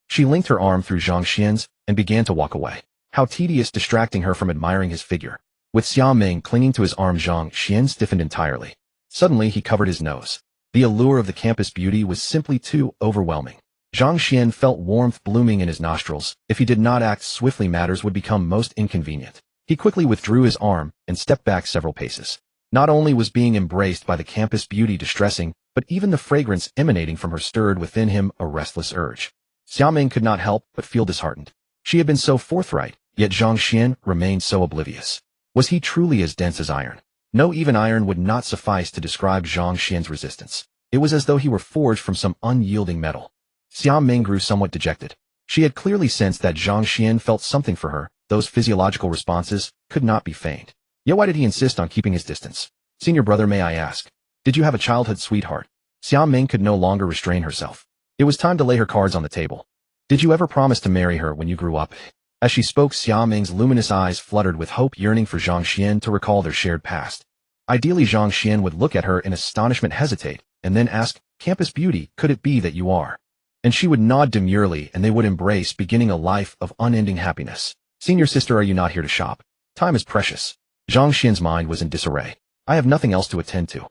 She linked her arm through Zhang Xuan's and began to walk away. How tedious, distracting her from admiring his figure. With Xia Ming clinging to his arm, Zhang Xuan stiffened entirely. Suddenly, he covered his nose. The allure of the campus beauty was simply too overwhelming. Zhang Xuan felt warmth blooming in his nostrils. If he did not act swiftly, matters would become most inconvenient. He quickly withdrew his arm and stepped back several paces. Not only was being embraced by the campus beauty distressing, but even the fragrance emanating from her stirred within him a restless urge. Xia Ming could not help but feel disheartened. She had been so forthright, yet Zhang Xuan remained so oblivious. Was he truly as dense as iron? No, even iron would not suffice to describe Zhang Xuan's resistance. It was as though he were forged from some unyielding metal. Xia Ming grew somewhat dejected. She had clearly sensed that Zhang Xuan felt something for her. Those physiological responses could not be feigned. Yet why did he insist on keeping his distance? Senior brother, may I ask, did you have a childhood sweetheart? Xia Ming could no longer restrain herself. It was time to lay her cards on the table. Did you ever promise to marry her when you grew up? As she spoke, Xia Ming's luminous eyes fluttered with hope, yearning for Zhang Xuan to recall their shared past. Ideally, Zhang Xuan would look at her in astonishment, hesitate, and then ask, Campus beauty, could it be that you are? And she would nod demurely, and they would embrace, beginning a life of unending happiness. Senior sister, are you not here to shop? Time is precious. Zhang Xuan's mind was in disarray. I have nothing else to attend to.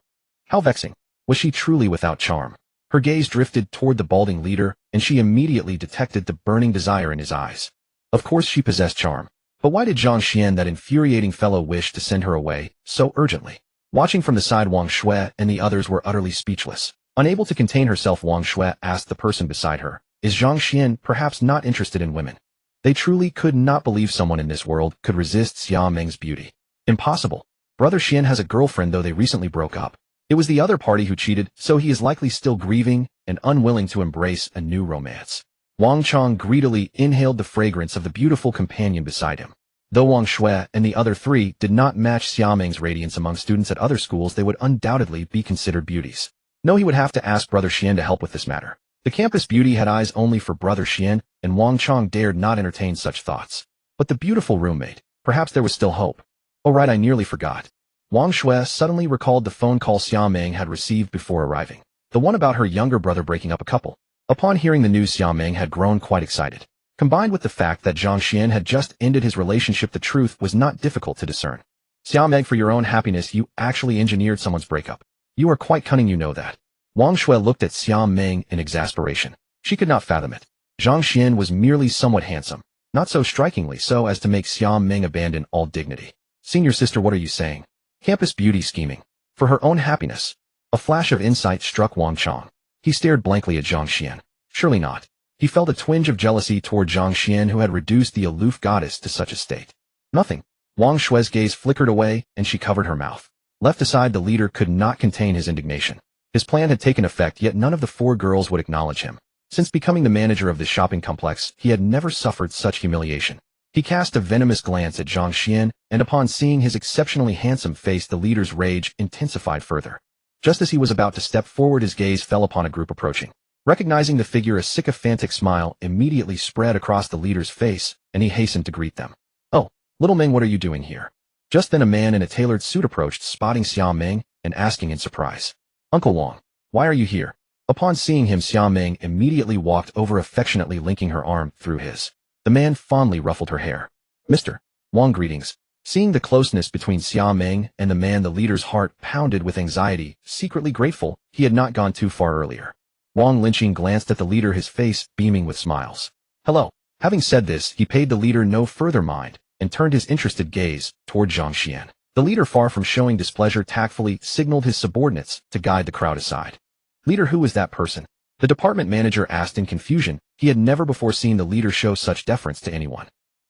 How vexing. Was she truly without charm? Her gaze drifted toward the balding leader, and she immediately detected the burning desire in his eyes. Of course she possessed charm. But why did Zhang Xuan, that infuriating fellow, wish to send her away so urgently? Watching from the side, Wang Shui and the others were utterly speechless. Unable to contain herself, Wang Shui asked the person beside her, Is Zhang Xuan perhaps not interested in women? They truly could not believe someone in this world could resist Xia Meng's beauty. Impossible. Brother Xian has a girlfriend, though they recently broke up. It was the other party who cheated, so he is likely still grieving and unwilling to embrace a new romance. Wang Chong greedily inhaled the fragrance of the beautiful companion beside him. Though Wang Shui and the other three did not match Xia Meng's radiance among students at other schools, they would undoubtedly be considered beauties. No, he would have to ask Brother Xian to help with this matter. The campus beauty had eyes only for Brother Xian, and Wang Chong dared not entertain such thoughts. But the beautiful roommate, perhaps there was still hope. Oh right, I nearly forgot. Wang Shui suddenly recalled the phone call Xia Meng had received before arriving. The one about her younger brother breaking up a couple. Upon hearing the news, Xia Meng had grown quite excited. Combined with the fact that Zhang Xuan had just ended his relationship, the truth was not difficult to discern. Xia Meng, for your own happiness, you actually engineered someone's breakup. You are quite cunning, you know that. Wang Shui looked at Xia Meng in exasperation. She could not fathom it. Zhang Xuan was merely somewhat handsome, not so strikingly so as to make Xia Meng abandon all dignity. Senior sister, what are you saying? Campus beauty scheming. For her own happiness. A flash of insight struck Wang Chong. He stared blankly at Zhang Xuan. Surely not. He felt a twinge of jealousy toward Zhang Xuan, who had reduced the aloof goddess to such a state. Nothing. Wang Shui's gaze flickered away, and she covered her mouth. Left aside, the leader could not contain his indignation. His plan had taken effect, yet none of the four girls would acknowledge him. Since becoming the manager of this shopping complex, he had never suffered such humiliation. He cast a venomous glance at Zhang Xuan, and upon seeing his exceptionally handsome face, the leader's rage intensified further. Just as he was about to step forward, his gaze fell upon a group approaching. Recognizing the figure, a sycophantic smile immediately spread across the leader's face, and he hastened to greet them. Oh, little Meng, what are you doing here? Just then a man in a tailored suit approached, spotting Xia Meng, and asking in surprise. Uncle Wang, why are you here? Upon seeing him, Xia Meng immediately walked over, affectionately linking her arm through his. The man fondly ruffled her hair. Mr. Wang, greetings. Seeing the closeness between Xia Meng and the man, the leader's heart pounded with anxiety, secretly grateful he had not gone too far earlier. Wang Linqing glanced at the leader, his face beaming with smiles. Hello. Having said this, he paid the leader no further mind, and turned his interested gaze toward Zhang Xuan. The leader, far from showing displeasure, tactfully signaled his subordinates to guide the crowd aside. Leader, who is that person? The department manager asked in confusion. He had never before seen the leader show such deference to anyone.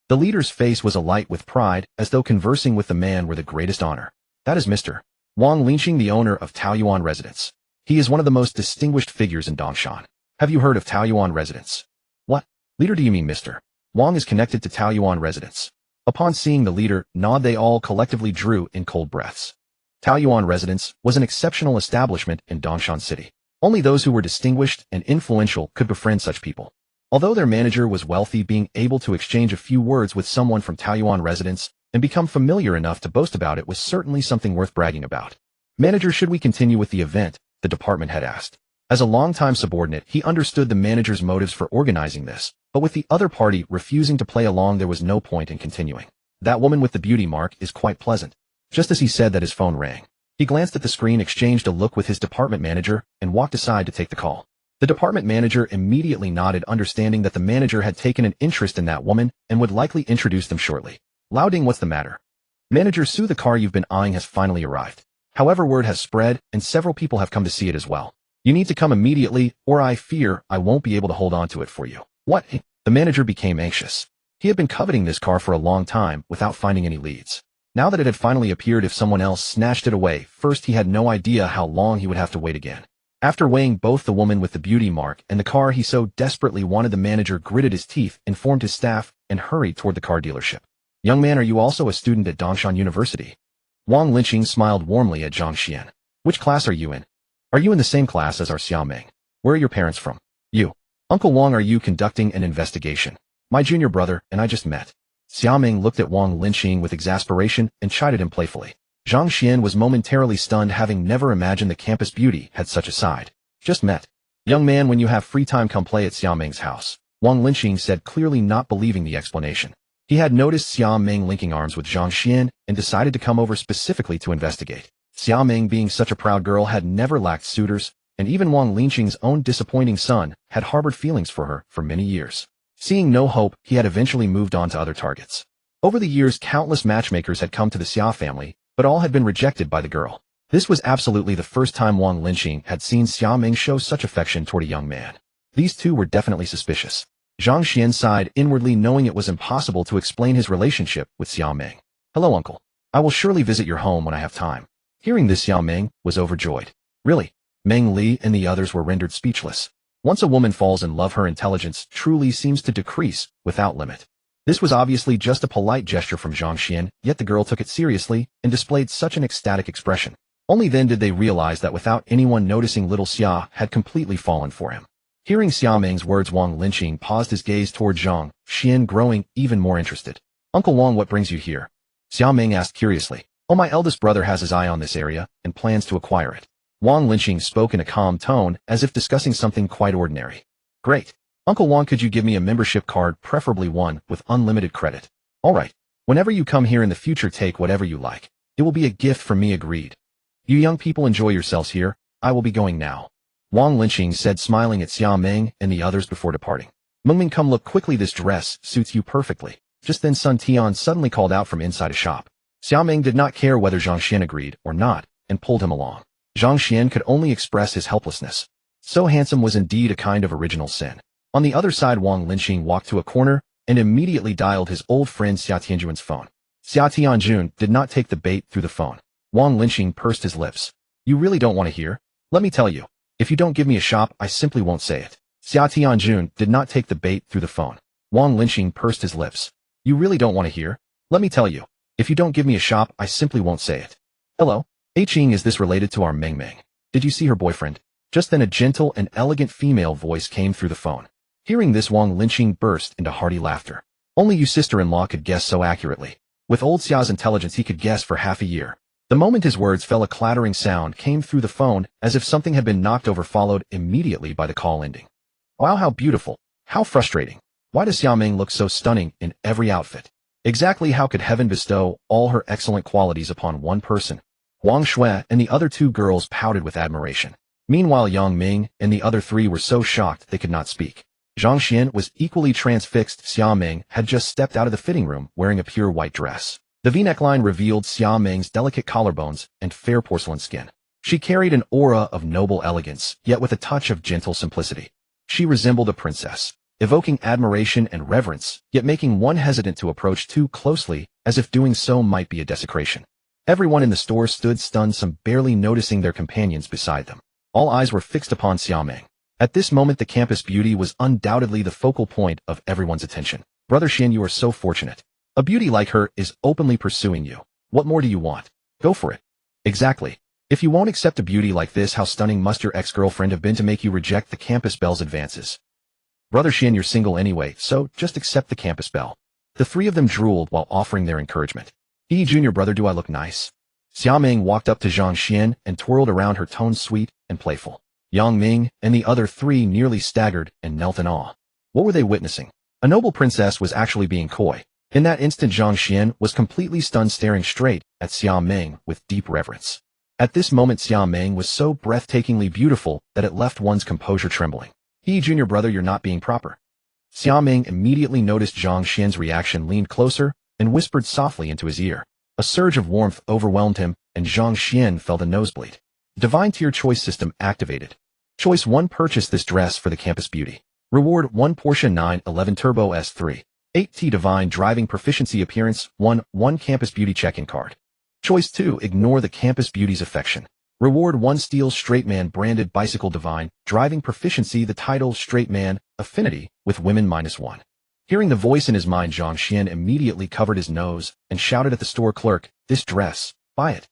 The leader's face was alight with pride, as though conversing with the man were the greatest honor. That is Mr. Wang Linqing, the owner of Taoyuan Residence. He is one of the most distinguished figures in Dongshan. Have you heard of Taoyuan Residence? What? Leader, do you mean Mr. Wang is connected to Taoyuan Residence? Upon seeing the leader nod, they all collectively drew in cold breaths. Taoyuan Residence was an exceptional establishment in Dongshan City. Only those who were distinguished and influential could befriend such people. Although their manager was wealthy, being able to exchange a few words with someone from Taoyuan Residence and become familiar enough to boast about it was certainly something worth bragging about. Manager, should we continue with the event? The department head asked. As a longtime subordinate, he understood the manager's motives for organizing this, but with the other party refusing to play along, there was no point in continuing. That woman with the beauty mark is quite pleasant. Just as he said that, his phone rang. He glanced at the screen, exchanged a look with his department manager, and walked aside to take the call. The department manager immediately nodded, understanding that the manager had taken an interest in that woman and would likely introduce them shortly. Louding, what's the matter? Manager Su, the car you've been eyeing has finally arrived. However, word has spread, and several people have come to see it as well. You need to come immediately, or I fear I won't be able to hold on to it for you. What? The manager became anxious. He had been coveting this car for a long time without finding any leads. Now that it had finally appeared, if someone else snatched it away first, he had no idea how long he would have to wait again. After weighing both the woman with the beauty mark and the car he so desperately wanted, the manager gritted his teeth, informed his staff, and hurried toward the car dealership. Young man, are you also a student at Dongshan University? Wang Linqing smiled warmly at Zhang Xuan. Which class are you in? Are you in the same class as our Xia Meng? Where are your parents from? You. Uncle Wang, are you conducting an investigation? My junior brother and I just met. Xia Meng looked at Wang Linqing with exasperation and chided him playfully. Zhang Xuan was momentarily stunned, having never imagined the campus beauty had such a side. Just met. Young man, when you have free time, come play at Xia Meng's house, Wang Linqing said, clearly not believing the explanation. He had noticed Xia Meng linking arms with Zhang Xuan and decided to come over specifically to investigate. Xia Meng, being such a proud girl, had never lacked suitors, and even Wang Linqing's own disappointing son had harbored feelings for her for many years. Seeing no hope, he had eventually moved on to other targets. Over the years, countless matchmakers had come to the Xia family, but all had been rejected by the girl. This was absolutely the first time Wang Linqing had seen Xia Meng show such affection toward a young man. These two were definitely suspicious. Zhang Xuan sighed inwardly, knowing it was impossible to explain his relationship with Xiao Ming. Hello, uncle. I will surely visit your home when I have time. Hearing this, Xiao Ming was overjoyed. Really? Meng Li and the others were rendered speechless. Once a woman falls in love, her intelligence truly seems to decrease without limit. This was obviously just a polite gesture from Zhang Xuan, yet the girl took it seriously and displayed such an ecstatic expression. Only then did they realize that without anyone noticing, little Xia had completely fallen for him. Hearing Xiao Ming's words, Wang Linqing paused his gaze toward Zhang Xuan, growing even more interested. Uncle Wang, what brings you here? Xiao Ming asked curiously. Oh, my eldest brother has his eye on this area and plans to acquire it. Wang Linqing spoke in a calm tone, as if discussing something quite ordinary. Great. Uncle Wang, could you give me a membership card, preferably one with unlimited credit? All right. Whenever you come here in the future, take whatever you like. It will be a gift from me. Agreed. You young people enjoy yourselves here. I will be going now. Wang Linqing said, smiling at Xiao Ming and the others before departing. Mengming, come look quickly. This dress suits you perfectly. Just then Sun Tian suddenly called out from inside a shop. Xiao Ming did not care whether Zhang Xuan agreed or not, and pulled him along. Zhang Xuan could only express his helplessness. So handsome was indeed a kind of original sin. On the other side, Wang Linqing walked to a corner and immediately dialed his old friend Xia Tianjun's phone. Xia Tianjun did not take the bait through the phone. Wang Linqing pursed his lips. You really don't want to hear? Let me tell you. If you don't give me a shop, I simply won't say it. Xia Tianjun did not take the bait through the phone. Wang Linqing pursed his lips. You really don't want to hear? Let me tell you. If you don't give me a shop, I simply won't say it. Hello? Ching, is this related to our Meng Meng? Did you see her boyfriend? Just then a gentle and elegant female voice came through the phone. Hearing this, Wang Linqing burst into hearty laughter. Only you sister-in-law could guess so accurately. With old Xiao's intelligence, he could guess for half a year. The moment his words fell, a clattering sound came through the phone, as if something had been knocked over, followed immediately by the call ending. Wow, how beautiful. How frustrating. Why does Xiao Ming look so stunning in every outfit? Exactly how could heaven bestow all her excellent qualities upon one person? Wang Shui and the other two girls pouted with admiration. Meanwhile, Yang Ming and the other three were so shocked they could not speak. Zhang Xuan was equally transfixed. Xiao Ming had just stepped out of the fitting room wearing a pure white dress. The V-neck line revealed Xiao Ming's delicate collarbones and fair porcelain skin. She carried an aura of noble elegance, yet with a touch of gentle simplicity. She resembled a princess, evoking admiration and reverence, yet making one hesitant to approach too closely, as if doing so might be a desecration. Everyone in the store stood stunned, some barely noticing their companions beside them. All eyes were fixed upon Xiao Ming. At this moment, the campus beauty was undoubtedly the focal point of everyone's attention. Brother Xin, you are so fortunate. A beauty like her is openly pursuing you. What more do you want? Go for it. Exactly. If you won't accept a beauty like this, how stunning must your ex-girlfriend have been to make you reject the campus belle's advances? Brother Xin, you're single anyway, so just accept the campus belle. The three of them drooled while offering their encouragement. Junior brother, do I look nice? Xiao Ming walked up to Zhang Xuan and twirled around her, tone sweet and playful. Yang Ming and the other three nearly staggered and knelt in awe. What were they witnessing? A noble princess was actually being coy. In that instant, Zhang Xuan was completely stunned, staring straight at Xiao Ming with deep reverence. At this moment, Xiao Ming was so breathtakingly beautiful that it left one's composure trembling. Junior brother, you're not being proper. Xiao Ming immediately noticed Zhang Xuan's reaction, leaned closer, and whispered softly into his ear. A surge of warmth overwhelmed him, and Zhang Xuan felt a nosebleed. Divine Tier Choice System activated. Choice 1, purchase this dress for the campus beauty. Reward 1 Porsche 911 Turbo S3. 8T Divine Driving Proficiency Appearance 1 Campus Beauty Check-in card. Choice 2, ignore the campus beauty's affection. Reward 1 Steel Straight Man Branded Bicycle Divine Driving Proficiency. The title Straight Man Affinity with Women -1. Hearing the voice in his mind, Zhang Xuan immediately covered his nose and shouted at the store clerk, this dress, buy it.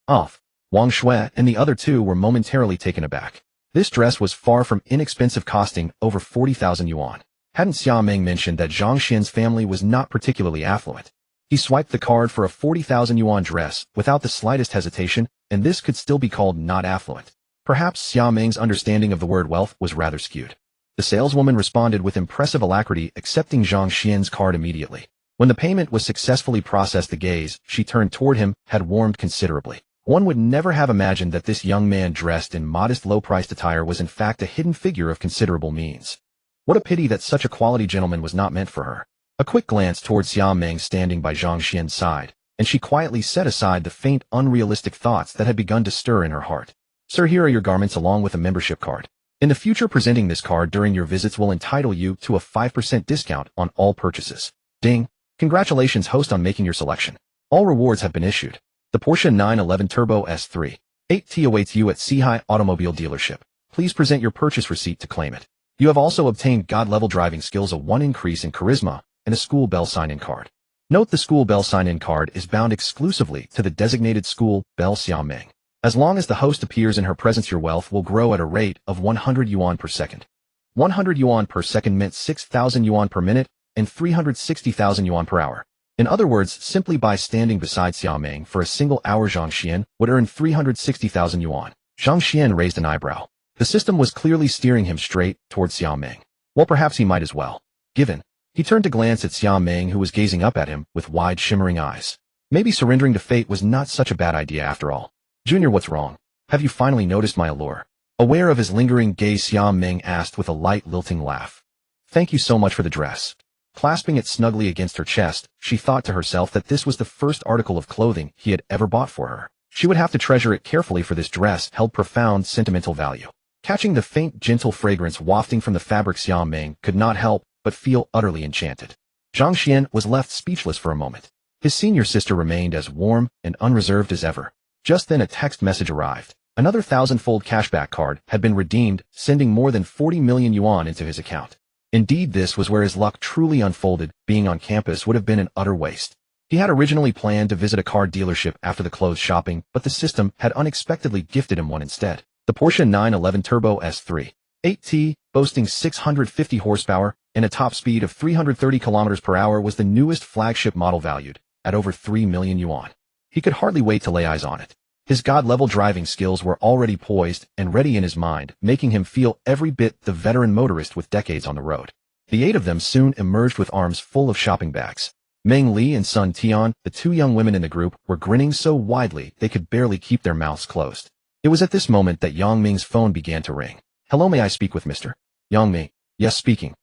Off. Wang Shui and the other two were momentarily taken aback. This dress was far from inexpensive, costing over 40,000 yuan. Hadn't Xiao Ming mentioned that Zhang Xuan's family was not particularly affluent? He swiped the card for a 40,000 yuan dress without the slightest hesitation, and this could still be called not affluent. Perhaps Xiao Ming's understanding of the word wealth was rather skewed. The saleswoman responded with impressive alacrity, accepting Zhang Xuan's card immediately. When the payment was successfully processed, the gaze she turned toward him had warmed considerably. One would never have imagined that this young man dressed in modest, low-priced attire was in fact a hidden figure of considerable means. What a pity that such a quality gentleman was not meant for her. A quick glance toward Xiao Ming standing by Zhang Xuan's side, and she quietly set aside the faint, unrealistic thoughts that had begun to stir in her heart. Sir, here are your garments along with a membership card. In the future, presenting this card during your visits will entitle you to a 5% discount on all purchases. Ding! Congratulations, host, on making your selection. All rewards have been issued. The Porsche 911 Turbo S3 8T awaits you at Seahai Automobile Dealership. Please present your purchase receipt to claim it. You have also obtained God-level driving skills, a 1 increase in charisma, and a school bell sign-in card. Note the school bell sign-in card is bound exclusively to the designated school bell Xiaoming. As long as the host appears in her presence, your wealth will grow at a rate of 100 yuan per second. 100 yuan per second meant 6,000 yuan per minute and 360,000 yuan per hour. In other words, simply by standing beside Xiaoming for a single hour, Zhang Xuan would earn 360,000 yuan. Zhang Xuan raised an eyebrow. The system was clearly steering him straight towards Xiaoming. Well, perhaps he might as well. Given. He turned to glance at Xiaoming, who was gazing up at him with wide, shimmering eyes. Maybe surrendering to fate was not such a bad idea after all. Junior, what's wrong? Have you finally noticed my allure? Aware of his lingering gaze, Xiaoming asked with a light, lilting laugh. Thank you so much for the dress. Clasping it snugly against her chest, she thought to herself that this was the first article of clothing he had ever bought for her. She would have to treasure it carefully, for this dress held profound sentimental value. Catching the faint, gentle fragrance wafting from the fabric, Xiaoming could not help but feel utterly enchanted. Zhang Xuan was left speechless for a moment. His senior sister remained as warm and unreserved as ever. Just then a text message arrived. Another 1,000-fold cashback card had been redeemed, sending more than 40 million yuan into his account. Indeed, this was where his luck truly unfolded. Being on campus would have been an utter waste. He had originally planned to visit a car dealership after the clothes shopping, but the system had unexpectedly gifted him one instead. The Porsche 911 Turbo S3 8T, boasting 650 horsepower and a top speed of 330 km per hour, was the newest flagship model, valued at over 3 million yuan. He could hardly wait to lay eyes on it. His God-level driving skills were already poised and ready in his mind, making him feel every bit the veteran motorist with decades on the road. The 8 of them soon emerged with arms full of shopping bags. Meng Li and Sun Tian, the 2 young women in the group, were grinning so widely they could barely keep their mouths closed. It was at this moment that Yang Ming's phone began to ring. Hello, may I speak with Mr. Yang Ming? Yes, speaking.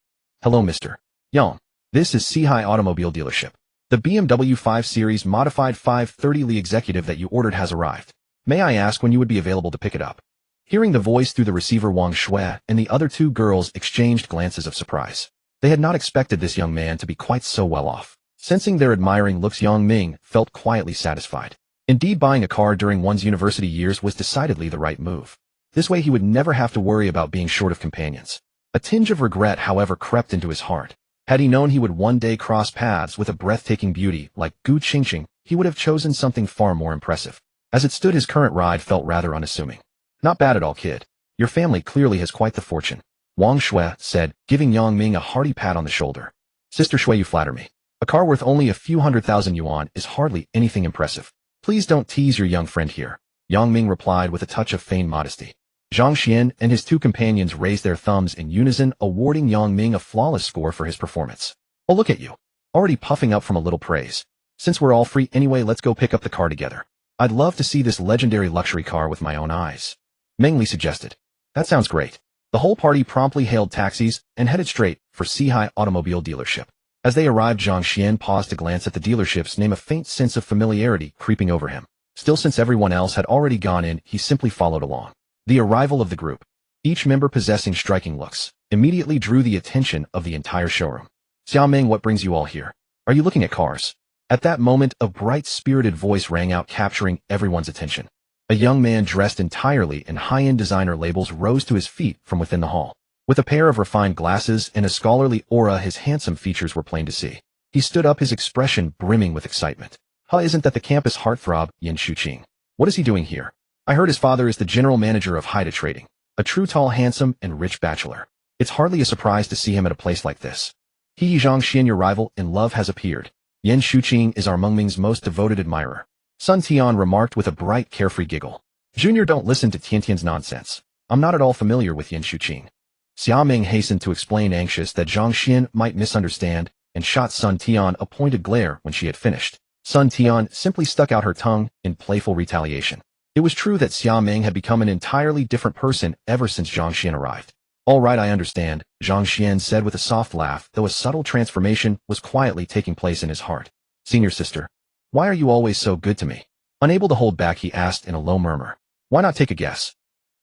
Hello, Mr. Yang. This is Seahai Automobile Dealership. The BMW 5 Series Modified 530 Li executive that you ordered has arrived. May I ask when you would be available to pick it up? Hearing the voice through the receiver, Wang Shui and the other 2 girls exchanged glances of surprise. They had not expected this young man to be quite so well off. Sensing their admiring looks, Yang Ming felt quietly satisfied. Indeed, buying a car during one's university years was decidedly the right move. This way he would never have to worry about being short of companions. A tinge of regret, however, crept into his heart. Had he known he would one day cross paths with a breathtaking beauty like Gu Qingqing, he would have chosen something far more impressive. As it stood, his current ride felt rather unassuming. Not bad at all, kid. Your family clearly has quite the fortune, Wang Shui said, giving Yang Ming a hearty pat on the shoulder. Sister Shui, you flatter me. A car worth only a few 100,000 yuan is hardly anything impressive. Please don't tease your young friend here, Yang Ming replied with a touch of feigned modesty. Zhang Xuan and his 2 companions raised their thumbs in unison, awarding Yang Ming a flawless score for his performance. Oh, look at you. Already puffing up from a little praise. Since we're all free anyway, let's go pick up the car together. I'd love to see this legendary luxury car with my own eyes, Meng Li suggested. That sounds great. The whole party promptly hailed taxis and headed straight for Seahai Automobile Dealership. As they arrived, Zhang Xuan paused to glance at the dealership's name, a faint sense of familiarity creeping over him. Still, since everyone else had already gone in, he simply followed along. The arrival of the group, each member possessing striking looks, immediately drew the attention of the entire showroom. Xiaoming, what brings you all here? Are you looking at cars? At that moment, a bright, spirited voice rang out, capturing everyone's attention. A young man dressed entirely in high-end designer labels rose to his feet from within the hall. With a pair of refined glasses and a scholarly aura, his handsome features were plain to see. He stood up, his expression brimming with excitement. Isn't that the campus heartthrob, Yan Shuqing? What is he doing here? I heard his father is the general manager of Haida Trading, a true tall, handsome, and rich bachelor. It's hardly a surprise to see him at a place like this. Zhang Xuan, your rival in love has appeared. Yan Shuqing is our Mengming's most devoted admirer. Sun Tian remarked with a bright, carefree giggle. Junior, don't listen to Tiantian's nonsense. I'm not at all familiar with Yan Shuqing. Xiaoming hastened to explain, anxious that Zhang Xuan might misunderstand, and shot Sun Tian a pointed glare when she had finished. Sun Tian simply stuck out her tongue in playful retaliation. It was true that Xiaoming had become an entirely different person ever since Zhang Xuan arrived. All right, I understand, Zhang Xuan said with a soft laugh, though a subtle transformation was quietly taking place in his heart. Senior sister, why are you always so good to me? Unable to hold back, he asked in a low murmur. Why not take a guess?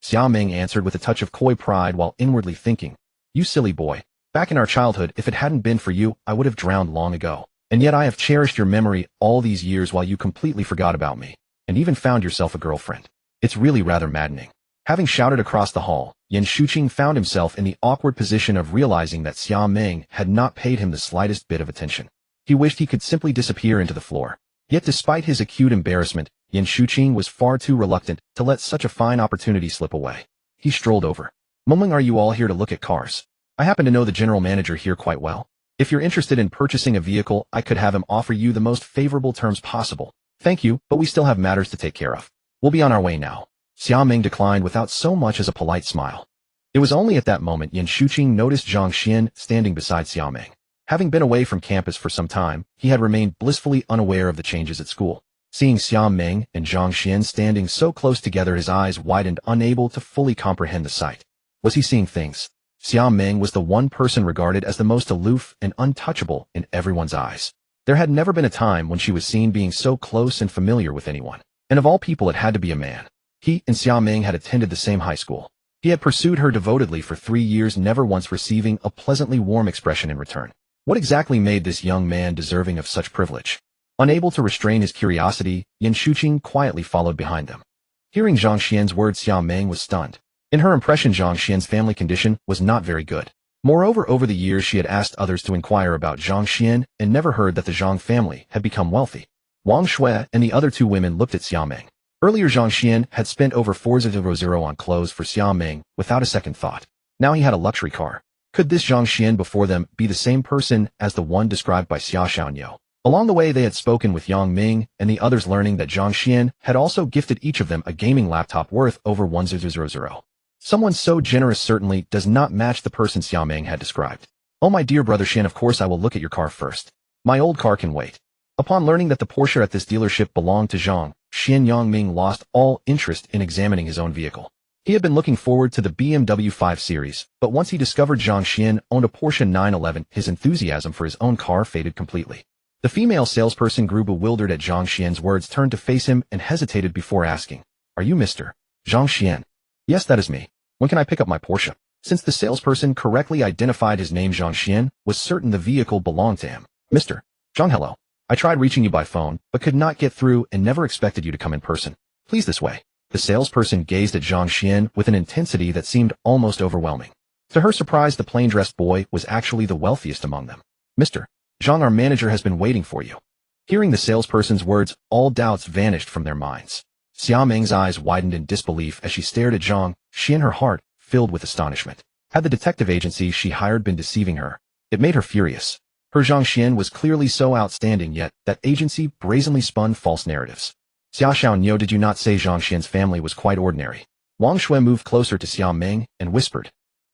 Xia Ming answered with a touch of coy pride while inwardly thinking, "You silly boy. Back in our childhood, if it hadn't been for you, I would have drowned long ago. And yet I have cherished your memory all these years while you completely forgot about me, and even found yourself a girlfriend. It's really rather maddening." Having shouted across the hall, Yan Shuqing found himself in the awkward position of realizing that Xia Ming had not paid him the slightest bit of attention. He wished he could simply disappear into the floor. Yet despite his acute embarrassment, Yan Shuqing was far too reluctant to let such a fine opportunity slip away. He strolled over. "Mumling, are you all here to look at cars? I happen to know the general manager here quite well. If you're interested in purchasing a vehicle, I could have him offer you the most favorable terms possible. Thank you, but we still have matters to take care of. We'll be on our way now." Xia Ming declined without so much as a polite smile. It was only at that moment Yan Shuqing noticed Zhang Xuan standing beside Xia Ming. Having been away from campus for some time, he had remained blissfully unaware of the changes at school. Seeing Xia Ming and Zhang Xuan standing so close together, his eyes widened, unable to fully comprehend the sight. Was he seeing things? Xia Ming was the one person regarded as the most aloof and untouchable in everyone's eyes. There had never been a time when she was seen being so close and familiar with anyone. And of all people, it had to be a man. He and Xia Ming had attended the same high school. He had pursued her devotedly for 3 years, never once receiving a pleasantly warm expression in return. What exactly made this young man deserving of such privilege? Unable to restrain his curiosity, Yan Shuqing quietly followed behind them. Hearing Zhang Xian's words, Xia Ming was stunned. In her impression, Zhang Xian's family condition was not very good. Moreover, over the years she had asked others to inquire about Zhang Xian and never heard that the Zhang family had become wealthy. Wang Shui and the other 2 women looked at Xia Ming. Earlier, Zhang Xian had spent over 400 on clothes for Xia Ming without a second thought. Now he had a luxury car. Could this Zhang Xian before them be the same person as the one described by Xia Xiaoniu? Along the way, they had spoken with Yang Ming and the others, learning that Zhang Xian had also gifted each of them a gaming laptop worth over 1,000. Someone so generous certainly does not match the person Xia Ming had described. "Oh, my dear brother Xian, of course I will look at your car first. My old car can wait." Upon learning that the Porsche at this dealership belonged to Zhang Xian, Yang Ming lost all interest in examining his own vehicle. He had been looking forward to the BMW 5 Series, but once he discovered Zhang Xian owned a Porsche 911, his enthusiasm for his own car faded completely. The female salesperson grew bewildered at Zhang Xian's words, turned to face him, and hesitated before asking, "Are you Mr. Zhang Xian?" "Yes, that is me. When can I pick up my Porsche?" Since the salesperson correctly identified his name, Zhang Xian was certain the vehicle belonged to him. "Mr. Zhang, hello. I tried reaching you by phone, but could not get through and never expected you to come in person. Please, this way." The salesperson gazed at Zhang Xian with an intensity that seemed almost overwhelming. To her surprise, the plain-dressed boy was actually the wealthiest among them. "Mr. Zhang, our manager has been waiting for you." Hearing the salesperson's words, all doubts vanished from their minds. Xia Ming's eyes widened in disbelief as she stared at Zhang Xian, her heart filled with astonishment. Had the detective agency she hired been deceiving her? It made her furious. Her Zhang Xian was clearly so outstanding, yet that agency brazenly spun false narratives. "Xia Xiaoniu, did you not say Zhang Xian's family was quite ordinary?" Wang Shui moved closer to Xia Ming and whispered.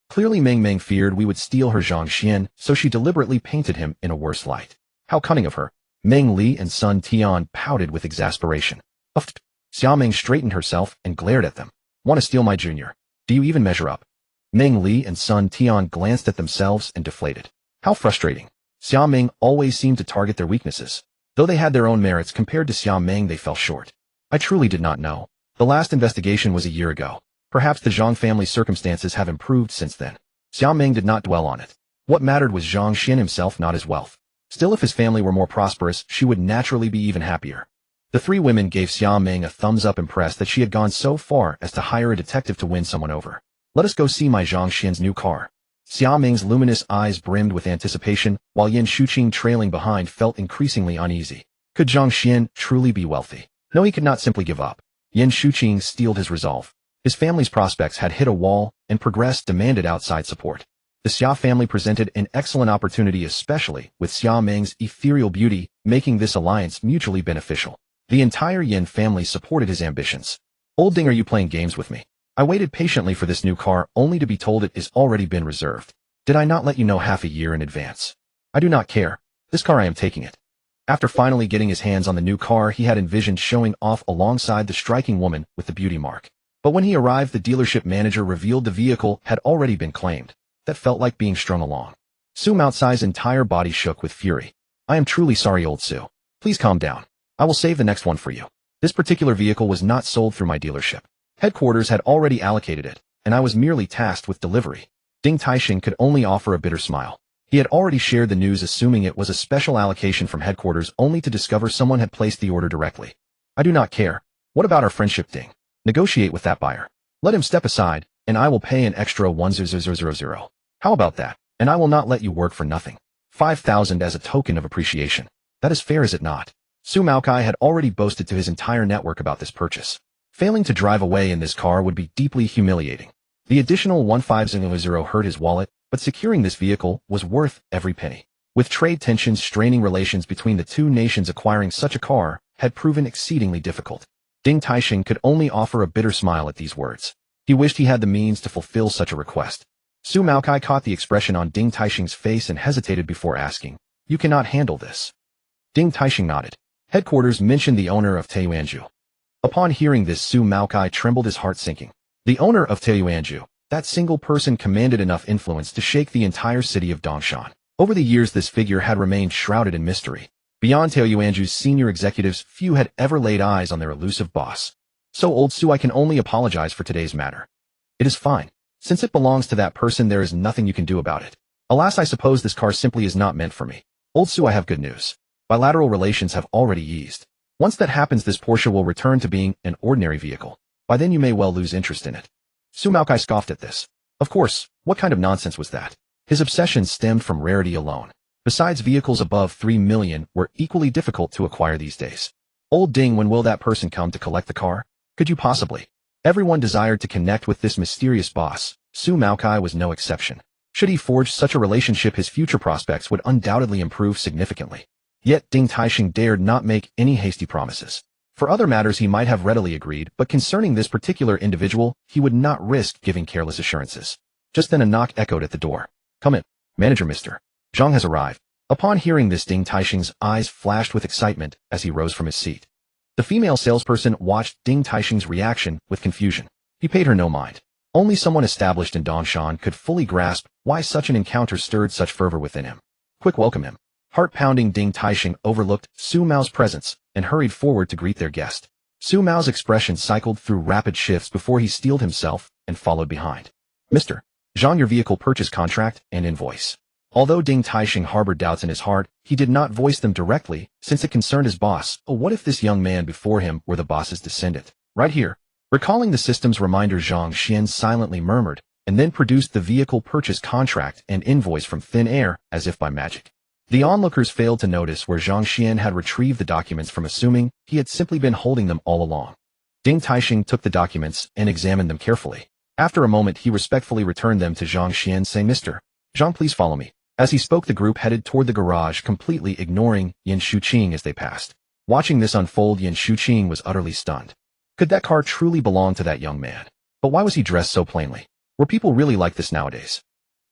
Clearly Ming Ming feared we would steal her Zhang Xian, so she deliberately painted him in a worse light. How cunning of her. Ming Li and Sun Tian pouted with exasperation. Uff. Xia Ming straightened herself and glared at them. "Want to steal my junior? Do you even measure up?" Ming Li and Sun Tian glanced at themselves and deflated. How frustrating. Xia Ming always seemed to target their weaknesses. Though they had their own merits, compared to Xia Ming they fell short. "I truly did not know. The last investigation was a year ago. Perhaps the Zhang family's circumstances have improved since then." Xia Ming did not dwell on it. What mattered was Zhang Xian himself, not his wealth. Still, if his family were more prosperous, she would naturally be even happier. The 3 women gave Xia Ming a thumbs up, impressed that she had gone so far as to hire a detective to win someone over. "Let us go see my Zhang Xian's new car." Xia Ming's luminous eyes brimmed with anticipation, while Yan Shuqing, trailing behind, felt increasingly uneasy. Could Zhang Xian truly be wealthy? No, he could not simply give up. Yan Shuqing steeled his resolve. His family's prospects had hit a wall, and progress demanded outside support. The Xia family presented an excellent opportunity, especially with Xia Ming's ethereal beauty, making this alliance mutually beneficial. The entire Yan family supported his ambitions. "Old Ding, are you playing games with me? I waited patiently for this new car, only to be told it is already been reserved. Did I not let you know half a year in advance? I do not care. This car, I am taking it." After finally getting his hands on the new car he had envisioned showing off alongside the striking woman with the beauty mark. But when he arrived, the dealership manager revealed the vehicle had already been claimed. That felt like being strung along. Su Maotsai's entire body shook with fury. "I am truly sorry, old Su. Please calm down. I will save the next one for you. This particular vehicle was not sold through my dealership. Headquarters had already allocated it, and I was merely tasked with delivery. Ding Taixing could only offer a bitter smile. He had already shared the news assuming it was a special allocation from headquarters only to discover someone had placed the order directly. I do not care. What about our friendship, Ding? Negotiate with that buyer. Let him step aside, and I will pay an extra 10000. How about that? And I will not let you work for nothing. 5,000 as a token of appreciation. That is fair, is it not? Su Maokai had already boasted to his entire network about this purchase. Failing to drive away in this car would be deeply humiliating. The additional 1,500 hurt his wallet, but securing this vehicle was worth every penny. With trade tensions straining relations between the two nations, acquiring such a car had proven exceedingly difficult. Ding Taixing could only offer a bitter smile at these words. He wished he had the means to fulfill such a request. Su Maokai caught the expression on Ding Taixing's face and hesitated before asking, "You cannot handle this?" Ding Taixing nodded. Headquarters mentioned the owner of Taiyuanju. Upon hearing this, Su Maokai trembled, his heart sinking. The owner of Taiyuanju, that single person commanded enough influence to shake the entire city of Dongshan. Over the years, this figure had remained shrouded in mystery. Beyond Taiyuanju's senior executives, few had ever laid eyes on their elusive boss. So old Su, I can only apologize for today's matter. It is fine. Since it belongs to that person, there is nothing you can do about it. Alas, I suppose this car simply is not meant for me. Old Su, I have good news. Bilateral relations have already eased. Once that happens, this Porsche will return to being an ordinary vehicle. By then you may well lose interest in it. Su Maokai scoffed at this. Of course, what kind of nonsense was that? His obsession stemmed from rarity alone. Besides, vehicles above 3 million were equally difficult to acquire these days. Old Ding, when will that person come to collect the car? Could you possibly? Everyone desired to connect with this mysterious boss. Su Maokai was no exception. Should he forge such a relationship, his future prospects would undoubtedly improve significantly. Yet Ding Taixing dared not make any hasty promises. For other matters he might have readily agreed, but concerning this particular individual, he would not risk giving careless assurances. Just then a knock echoed at the door. "Come in. Manager, Mr. Zhang has arrived." Upon hearing this, Ding Taixing's eyes flashed with excitement as he rose from his seat. The female salesperson watched Ding Taixing's reaction with confusion. He paid her no mind. Only someone established in Dongshan could fully grasp why such an encounter stirred such fervor within him. "Quick, welcome him." Heart-pounding Ding Taixing overlooked Su Mao's presence and hurried forward to greet their guest. Su Mao's expression cycled through rapid shifts before he steeled himself and followed behind. "Mr. Zhang, your vehicle purchase contract and invoice." Although Ding Taixing harbored doubts in his heart, he did not voice them directly, since it concerned his boss. Oh, what if this young man before him were the boss's descendant? Right here. Recalling the system's reminder, Zhang Xuan silently murmured, and then produced the vehicle purchase contract and invoice from thin air, as if by magic. The onlookers failed to notice where Zhang Xuan had retrieved the documents from, assuming he had simply been holding them all along. Ding Taixing took the documents and examined them carefully. After a moment, he respectfully returned them to Zhang Xuan, saying, "Mr. Zhang, please follow me." As he spoke, the group headed toward the garage, completely ignoring Yan Shuqing as they passed. Watching this unfold, Yan Shuqing was utterly stunned. Could that car truly belong to that young man? But why was he dressed so plainly? Were people really like this nowadays?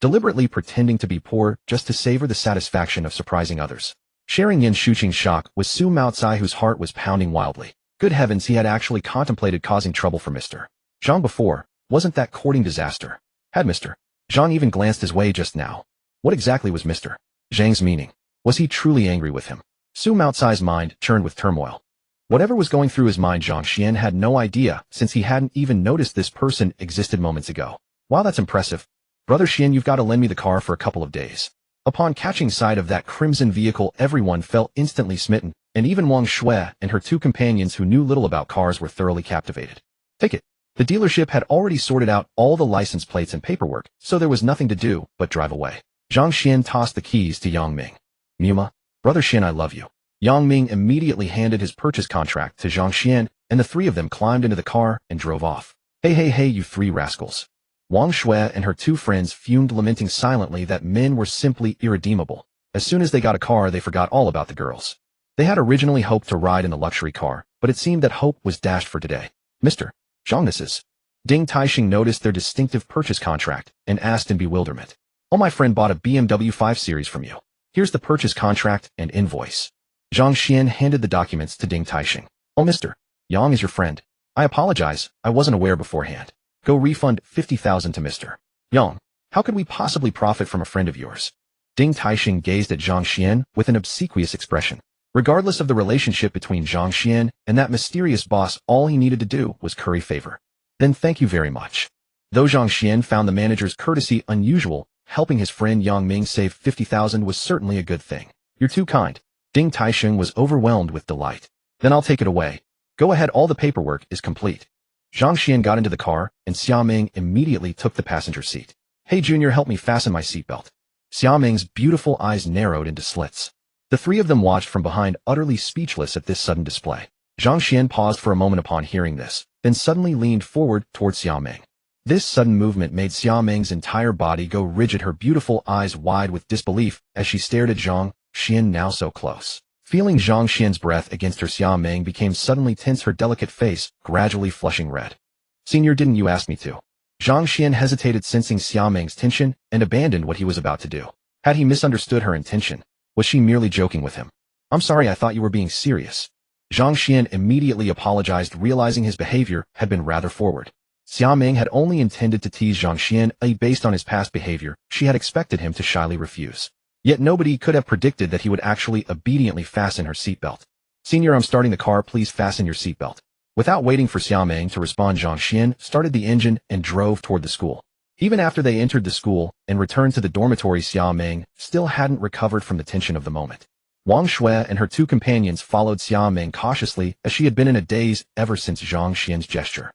Deliberately pretending to be poor just to savor the satisfaction of surprising others. Sharing Yan Shuqing's shock was Su Maokai, whose heart was pounding wildly. Good heavens, he had actually contemplated causing trouble for Mr. Zhang before. Wasn't that courting disaster? Had Mr. Zhang even glanced his way just now? What exactly was Mr. Zhang's meaning? Was he truly angry with him? Su Maokai's mind churned with turmoil. Whatever was going through his mind, Zhang Xuan had no idea, since he hadn't even noticed this person existed moments ago. Wow, that's impressive. Brother Xian, you've got to lend me the car for a couple of days. Upon catching sight of that crimson vehicle, everyone felt instantly smitten, and even Wang Shui and her two companions who knew little about cars were thoroughly captivated. Take it. The dealership had already sorted out all the license plates and paperwork, so there was nothing to do but drive away. Zhang Xuan tossed the keys to Yang Ming. "Muma, Brother Xian, I love you." Yang Ming immediately handed his purchase contract to Zhang Xuan, and the three of them climbed into the car and drove off. Hey, you three rascals." Wang Shui and her two friends fumed, lamenting silently that men were simply irredeemable. As soon as they got a car, they forgot all about the girls. They had originally hoped to ride in the luxury car, but it seemed that hope was dashed for today. "Mr. Zhang, this is..." Ding Taixing noticed their distinctive purchase contract and asked in bewilderment. "Oh, my friend bought a BMW 5 Series from you. Here's the purchase contract and invoice." Zhang Xuan handed the documents to Ding Taixing. "Oh, Mr. Yang is your friend. I apologize, I wasn't aware beforehand. Go refund 50,000 to Mr. Yang. How could we possibly profit from a friend of yours?" Ding Taixing gazed at Zhang Xuan with an obsequious expression. Regardless of the relationship between Zhang Xuan and that mysterious boss, all he needed to do was curry favor. Then thank you very much. Though Zhang Xuan found the manager's courtesy unusual, helping his friend Yang Ming save 50,000 was certainly a good thing. You're too kind. Ding Taisheng was overwhelmed with delight. Then I'll take it away. Go ahead, all the paperwork is complete. Zhang Xuan got into the car, and Xia Ming immediately took the passenger seat. Hey Junior, help me fasten my seatbelt. Xia Ming's beautiful eyes narrowed into slits. The three of them watched from behind, utterly speechless at this sudden display. Zhang Xuan paused for a moment upon hearing this, then suddenly leaned forward towards Xia Ming. This sudden movement made Xia Ming's entire body go rigid, her beautiful eyes wide with disbelief as she stared at Zhang Xuan, now so close. Feeling Zhang Xuan's breath against her, Xia Ming became suddenly tense, her delicate face gradually flushing red. Senior, didn't you ask me to? Zhang Xuan hesitated, sensing Xia Ming's tension, and abandoned what he was about to do. Had he misunderstood her intention? Was she merely joking with him? I'm sorry, I thought you were being serious. Zhang Xuan immediately apologized, realizing his behavior had been rather forward. Xia Ming had only intended to tease Zhang Xuan, based on his past behavior. She had expected him to shyly refuse. Yet nobody could have predicted that he would actually obediently fasten her seatbelt. Senior, I'm starting the car, please fasten your seatbelt. Without waiting for Xia Ming to respond, Zhang Xuan started the engine and drove toward the school. Even after they entered the school and returned to the dormitory, Xia Ming still hadn't recovered from the tension of the moment. Wang Shui and her two companions followed Xia Ming cautiously, as she had been in a daze ever since Zhang Xuan's gesture.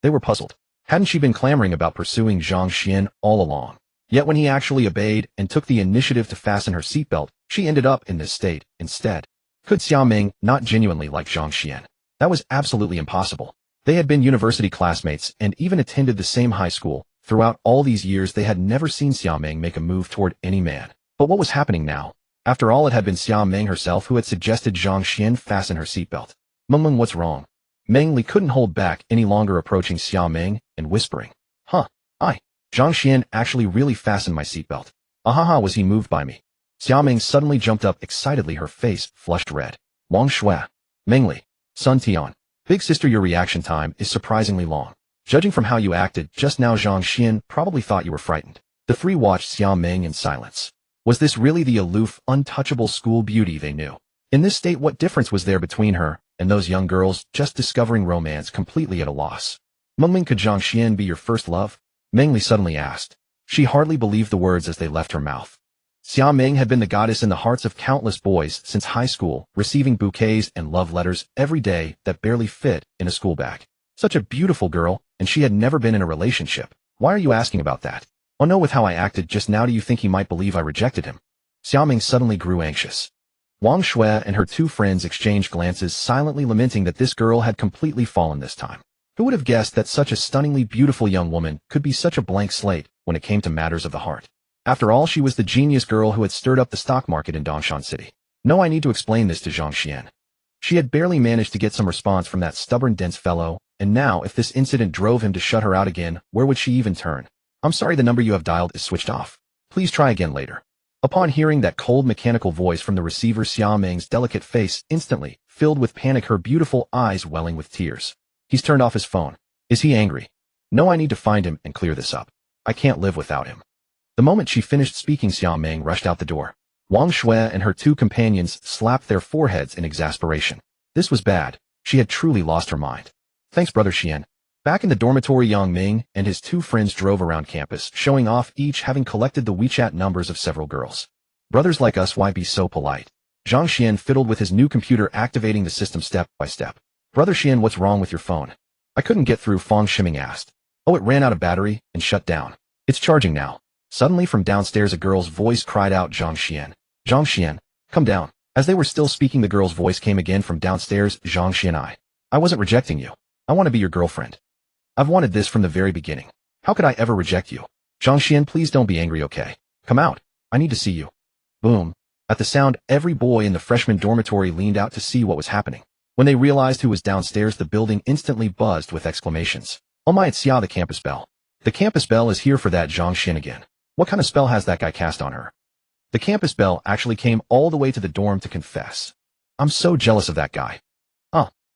They were puzzled. Hadn't she been clamoring about pursuing Zhang Xuan all along? Yet when he actually obeyed and took the initiative to fasten her seatbelt, she ended up in this state instead. Could Xia Ming not genuinely like Zhang Xuan? That was absolutely impossible. They had been university classmates and even attended the same high school. Throughout all these years, they had never seen Xia Ming make a move toward any man. But what was happening now? After all, it had been Xia Ming herself who had suggested Zhang Xuan fasten her seatbelt. Meng, what's wrong? Meng Li couldn't hold back any longer, approaching Xia Ming and whispering, Zhang Xuan actually really fastened my seatbelt. Ahaha, was he moved by me? Xia Ming suddenly jumped up excitedly, her face flushed red. Wang Shui, Meng Li, Sun Tian. Big sister, your reaction time is surprisingly long. Judging from how you acted just now, Zhang Xuan probably thought you were frightened. The three watched Xia Ming in silence. Was this really the aloof, untouchable school beauty they knew? In this state, what difference was there between her and those young girls just discovering romance, completely at a loss? Mengming, could Zhang Xuan be your first love? Meng Li suddenly asked. She hardly believed the words as they left her mouth. Xia Ming had been the goddess in the hearts of countless boys since high school, receiving bouquets and love letters every day that barely fit in a school bag. Such a beautiful girl, and she had never been in a relationship. Why are you asking about that? Oh no, with how I acted just now, do you think he might believe I rejected him? Xia Ming suddenly grew anxious. Wang Shui and her two friends exchanged glances, silently lamenting that this girl had completely fallen this time. Who would have guessed that such a stunningly beautiful young woman could be such a blank slate when it came to matters of the heart? After all, she was the genius girl who had stirred up the stock market in Dongshan City. No, I need to explain this to Zhang Xuan. She had barely managed to get some response from that stubborn, dense fellow, and now if this incident drove him to shut her out again, where would she even turn? I'm sorry, the number you have dialed is switched off. Please try again later. Upon hearing that cold, mechanical voice from the receiver, Xia Ming's delicate face instantly filled with panic, her beautiful eyes welling with tears. He's turned off his phone. Is he angry? No, I need to find him and clear this up. I can't live without him. The moment she finished speaking, Xia Ming rushed out the door. Wang Shui and her two companions slapped their foreheads in exasperation. This was bad. She had truly lost her mind. Thanks, Brother Xian. Back in the dormitory, Yang Ming and his two friends drove around campus, showing off, each having collected the WeChat numbers of several girls. Brothers like us, why be so polite? Zhang Xuan fiddled with his new computer, activating the system step by step. Brother Xian, what's wrong with your phone? I couldn't get through, Fong Shiming asked. Oh, it ran out of battery and shut down. It's charging now. Suddenly from downstairs, a girl's voice cried out, Zhang Xuan. Zhang Xuan, come down. As they were still speaking, the girl's voice came again from downstairs. Zhang Xuan, I wasn't rejecting you. I want to be your girlfriend. I've wanted this from the very beginning. How could I ever reject you? Zhang Xuan, please don't be angry, okay? Come out. I need to see you. Boom. At the sound, every boy in the freshman dormitory leaned out to see what was happening. When they realized who was downstairs, the building instantly buzzed with exclamations. Oh my, it's Xia, the campus belle. The campus belle is here for that Zhang Xuan again. What kind of spell has that guy cast on her? The campus belle actually came all the way to the dorm to confess. I'm so jealous of that guy.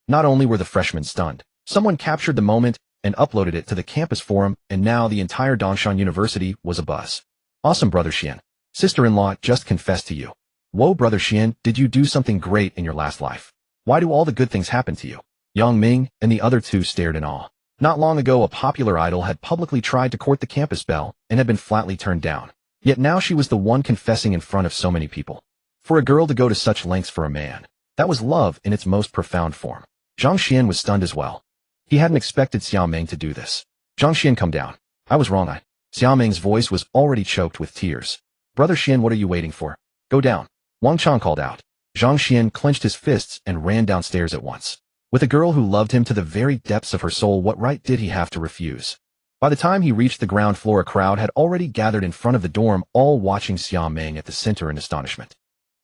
Not only were the freshmen stunned, someone captured the moment and uploaded it to the campus forum, and now the entire Dongshan University was abuzz. Awesome, Brother Xian. Sister-in-law just confessed to you. Whoa, Brother Xian, did you do something great in your last life? Why do all the good things happen to you? Yang Ming and the other two stared in awe. Not long ago, a popular idol had publicly tried to court the campus belle and had been flatly turned down. Yet now she was the one confessing in front of so many people. For a girl to go to such lengths for a man, that was love in its most profound form. Zhang Xuan was stunned as well. He hadn't expected Xiaoming to do this. Zhang Xuan, come down. I was wrong. Xiaoming's voice was already choked with tears. Brother Xuan, what are you waiting for? Go down. Wang Chang called out. Zhang Xuan clenched his fists and ran downstairs at once. With a girl who loved him to the very depths of her soul, what right did he have to refuse? By the time he reached the ground floor, a crowd had already gathered in front of the dorm, all watching Xiaoming at the center in astonishment.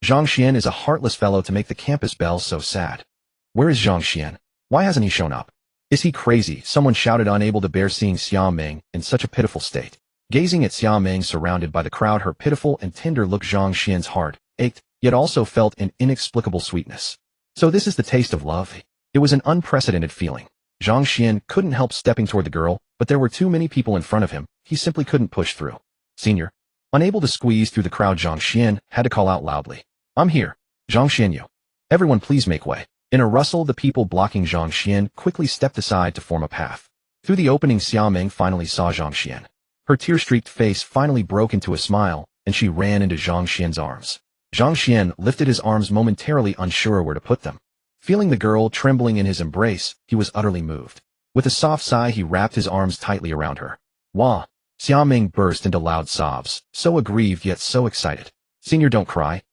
Zhang Xuan is a heartless fellow to make the campus belle so sad. Where is Zhang Xuan? Why hasn't he shown up? Is he crazy? Someone shouted, unable to bear seeing Xiaoming in such a pitiful state. Gazing at Xiaoming surrounded by the crowd, her pitiful and tender look, Zhang Xuan's heart ached, yet also felt an inexplicable sweetness. So this is the taste of love? It was an unprecedented feeling. Zhang Xuan couldn't help stepping toward the girl, but there were too many people in front of him. He simply couldn't push through. Senior. Unable to squeeze through the crowd, Zhang Xuan had to call out loudly. I'm here. Zhang Xuan, you. Everyone please make way. In a rustle, the people blocking Zhang Xuan quickly stepped aside to form a path. Through the opening, Xiaoming finally saw Zhang Xuan. Her tear-streaked face finally broke into a smile, and she ran into Zhang Xuan's arms. Zhang Xuan lifted his arms, momentarily unsure where to put them. Feeling the girl trembling in his embrace, he was utterly moved. With a soft sigh, he wrapped his arms tightly around her. Wah! Xiaoming burst into loud sobs, so aggrieved yet so excited. Senior, don't cry.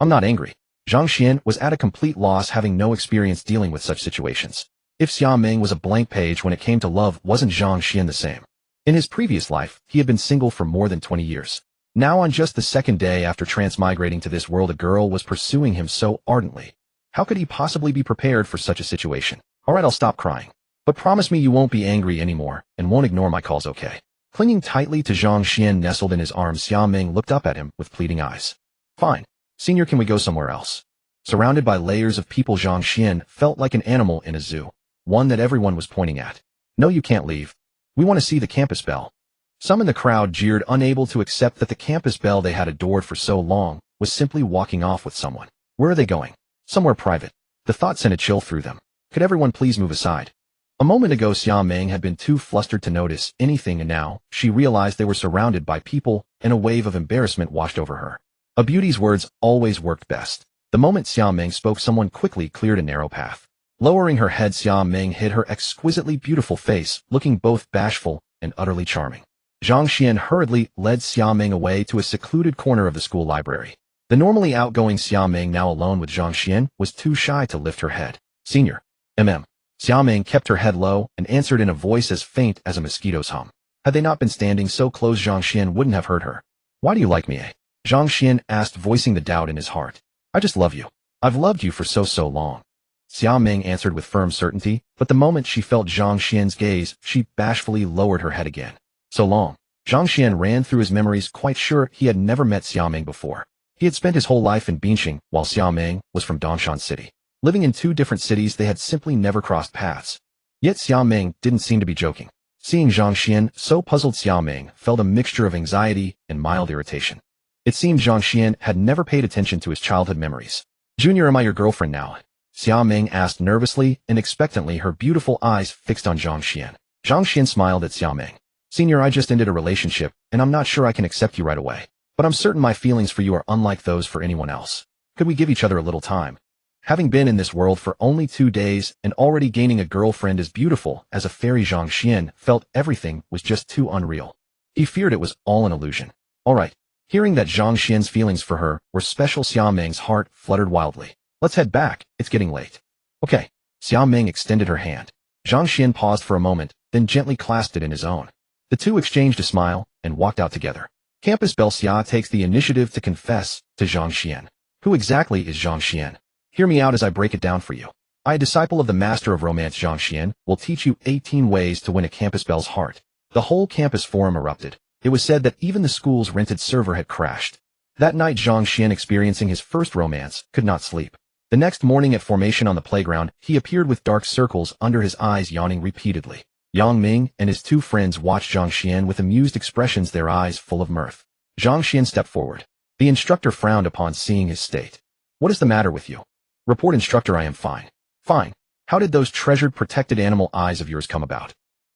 I'm not angry. Zhang Xuan was at a complete loss, having no experience dealing with such situations. If Xiaoming was a blank page when it came to love, wasn't Zhang Xuan the same? In his previous life, he had been single for more than 20 years. Now, on just the second day after transmigrating to this world, a girl was pursuing him so ardently. How could he possibly be prepared for such a situation? Alright, I'll stop crying. But promise me you won't be angry anymore and won't ignore my calls, okay? Clinging tightly to Zhang Xuan nestled in his arms, Xiaoming looked up at him with pleading eyes. Fine. Senior, can we go somewhere else? Surrounded by layers of people, Zhang Xuan felt like an animal in a zoo, one that everyone was pointing at. No, you can't leave. We want to see the campus belle. Some in the crowd jeered, unable to accept that the campus belle they had adored for so long was simply walking off with someone. Where are they going? Somewhere private. The thought sent a chill through them. Could everyone please move aside? A moment ago, Xiaoming had been too flustered to notice anything, and now she realized they were surrounded by people, and a wave of embarrassment washed over her. A beauty's words always worked best. The moment Xiaoming spoke, someone quickly cleared a narrow path. Lowering her head, Xiaoming hid her exquisitely beautiful face, looking both bashful and utterly charming. Zhang Xuan hurriedly led Xiaoming away to a secluded corner of the school library. The normally outgoing Xiaoming, now alone with Zhang Xuan, was too shy to lift her head. Senior. Xiaoming kept her head low and answered in a voice as faint as a mosquito's hum. Had they not been standing so close, Zhang Xuan wouldn't have heard her. Why do you like me, eh? Zhang Xuan asked, voicing the doubt in his heart. I just love you. I've loved you for so long. Xiaoming answered with firm certainty, but the moment she felt Zhang Xuan's gaze, she bashfully lowered her head again. So long. Zhang Xuan ran through his memories, quite sure he had never met Xiaoming before. He had spent his whole life in Binqing, while Xiaoming was from Dongshan City. Living in two different cities, they had simply never crossed paths. Yet Xiaoming didn't seem to be joking. Seeing Zhang Xuan so puzzled, Xiaoming felt a mixture of anxiety and mild irritation. It seemed Zhang Xuan had never paid attention to his childhood memories. Junior, am I your girlfriend now? Xiaoming asked nervously and expectantly, her beautiful eyes fixed on Zhang Xuan. Zhang Xuan smiled at Xiaoming. Senior, I just ended a relationship, and I'm not sure I can accept you right away. But I'm certain my feelings for you are unlike those for anyone else. Could we give each other a little time? Having been in this world for only 2 days and already gaining a girlfriend as beautiful as a fairy, Zhang Xuan felt everything was just too unreal. He feared it was all an illusion. Alright. Hearing that Zhang Xuan's feelings for her were special, Xiaoming's heart fluttered wildly. Let's head back, it's getting late. Okay. Xiaoming extended her hand. Zhang Xuan paused for a moment, then gently clasped it in his own. The two exchanged a smile and walked out together. Campus belle Xia takes the initiative to confess to Zhang Xuan. Who exactly is Zhang Xuan? Hear me out as I break it down for you. I, a disciple of the master of romance Zhang Xuan, will teach you 18 ways to win a campus belle's heart. The whole campus forum erupted. It was said that even the school's rented server had crashed. That night, Zhang Xuan, experiencing his first romance, could not sleep. The next morning at formation on the playground, he appeared with dark circles under his eyes, yawning repeatedly. Yang Ming and his 2 friends watched Zhang Xuan with amused expressions, their eyes full of mirth. Zhang Xuan stepped forward. The instructor frowned upon seeing his state. What is the matter with you? Report, instructor, I am fine. Fine. How did those treasured protected animal eyes of yours come about?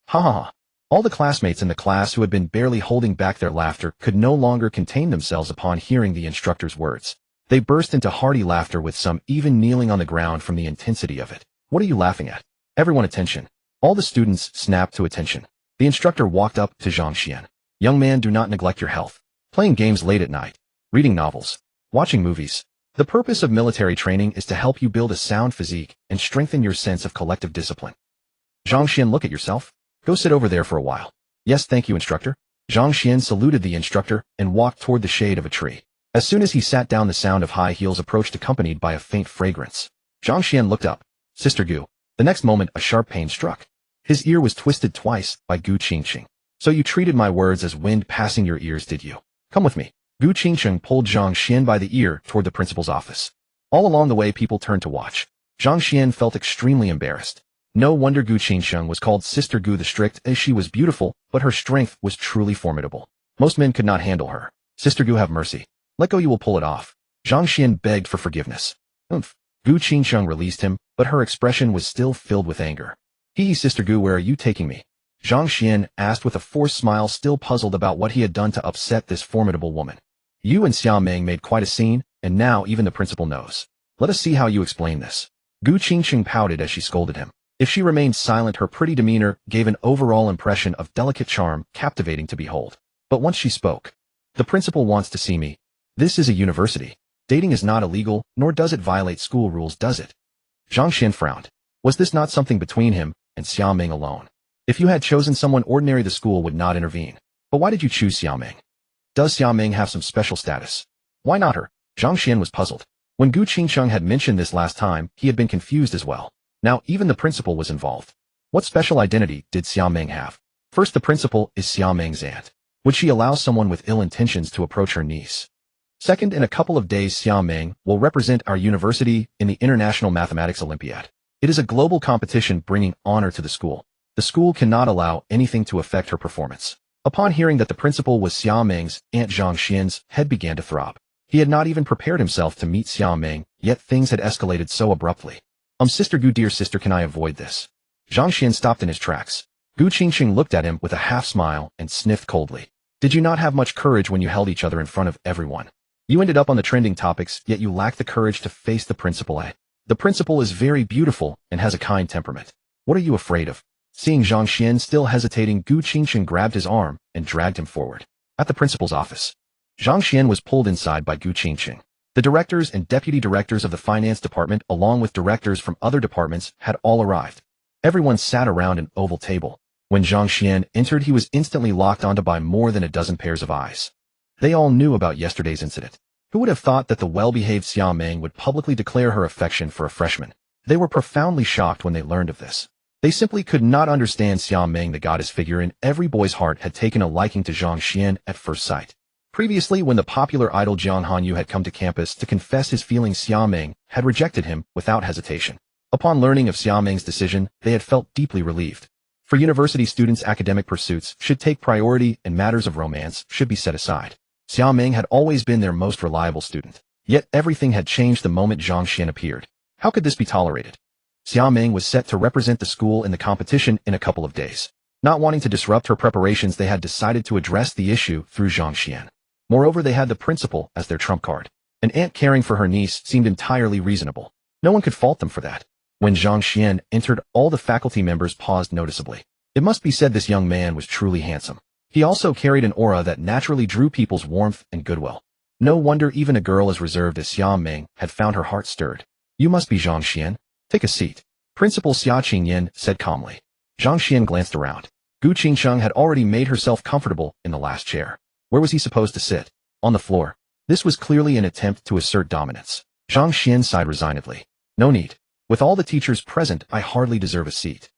Ha ha ha. All the classmates in the class who had been barely holding back their laughter could no longer contain themselves upon hearing the instructor's words. They burst into hearty laughter, with some even kneeling on the ground from the intensity of it. What are you laughing at? Everyone attention. All the students snapped to attention. The instructor walked up to Zhang Xuan. Young man, do not neglect your health. Playing games late at night, reading novels, watching movies. The purpose of military training is to help you build a sound physique and strengthen your sense of collective discipline. Zhang Xuan, look at yourself. Go sit over there for a while. Yes, thank you, instructor. Zhang Xuan saluted the instructor and walked toward the shade of a tree. As soon as he sat down, the sound of high heels approached, accompanied by a faint fragrance. Zhang Xuan looked up. Sister Gu. The next moment, a sharp pain struck. His ear was twisted twice by Gu Qingqing. So you treated my words as wind passing your ears, did you? Come with me. Gu Qingqing pulled Zhang Xuan by the ear toward the principal's office. All along the way, people turned to watch. Zhang Xuan felt extremely embarrassed. No wonder Gu Qingqing was called Sister Gu the Strict, as she was beautiful, but her strength was truly formidable. Most men could not handle her. Sister Gu, have mercy. Let go, you will pull it off. Zhang Xuan begged for forgiveness. Gu Qingqing released him, but her expression was still filled with anger. Sister Gu, where are you taking me? Zhang Xuan asked with a forced smile, still puzzled about what he had done to upset this formidable woman. You and Xiao Meng made quite a scene, and now even the principal knows. Let us see how you explain this. Gu Qingqing pouted as she scolded him. If she remained silent, her pretty demeanor gave an overall impression of delicate charm, captivating to behold. But once she spoke. The principal wants to see me. This is a university. Dating is not illegal, nor does it violate school rules, does it? Zhang Xuan frowned. Was this not something between him and Xiao Meng alone? If you had chosen someone ordinary, the school would not intervene. But why did you choose Xiao Meng? Does Xiao Meng have some special status? Why not her? Zhang Xuan was puzzled. When Gu Qingqing had mentioned this last time, he had been confused as well. Now even the principal was involved. What special identity did Xiao Meng have? First, the principal is Xiao Meng's aunt. Would she allow someone with ill intentions to approach her niece? Second, in a couple of days, Xiao Meng will represent our university in the International Mathematics Olympiad. It is a global competition bringing honor to the school. The school cannot allow anything to affect her performance. Upon hearing that the principal was Xiao Meng's aunt, Zhang Xuan's head began to throb. He had not even prepared himself to meet Xiao Meng, yet things had escalated so abruptly. Sister Gu, dear sister, can I avoid this? Zhang Xuan stopped in his tracks. Gu Qingqing looked at him with a half smile and sniffed coldly. Did you not have much courage when you held each other in front of everyone? You ended up on the trending topics, yet you lacked the courage to face the principal. The principal is very beautiful and has a kind temperament. What are you afraid of? Seeing Zhang Xuan still hesitating, Gu Qingqing grabbed his arm and dragged him forward. At the principal's office, Zhang Xuan was pulled inside by Gu Qingqing. The directors and deputy directors of the finance department, along with directors from other departments, had all arrived. Everyone sat around an oval table. When Zhang Xuan entered, he was instantly locked onto by more than a dozen pairs of eyes. They all knew about yesterday's incident. Who would have thought that the well-behaved Xiao Meng would publicly declare her affection for a freshman? They were profoundly shocked when they learned of this. They simply could not understand Xiao Meng, the goddess figure in every boy's heart, had taken a liking to Zhang Xuan at first sight. Previously, when the popular idol Jiang Hanyu had come to campus to confess his feelings, Xiao Meng had rejected him without hesitation. Upon learning of Xiao Meng's decision, they had felt deeply relieved. For university students, academic pursuits should take priority and matters of romance should be set aside. Xiao Meng had always been their most reliable student. Yet everything had changed the moment Zhang Xuan appeared. How could this be tolerated? Xiao Meng was set to represent the school in the competition in a couple of days. Not wanting to disrupt her preparations, they had decided to address the issue through Zhang Xuan. Moreover, they had the principal as their trump card. An aunt caring for her niece seemed entirely reasonable. No one could fault them for that. When Zhang Xuan entered, all the faculty members paused noticeably. It must be said this young man was truly handsome. He also carried an aura that naturally drew people's warmth and goodwill. No wonder even a girl as reserved as Xiao Meng had found her heart stirred. You must be Zhang Xuan. Take a seat. Principal Xia Qingyan said calmly. Zhang Xuan glanced around. Gu Qingqing had already made herself comfortable in the last chair. Where was he supposed to sit? On the floor. This was clearly an attempt to assert dominance. Zhang Xuan sighed resignedly. No need. With all the teachers present, I hardly deserve a seat.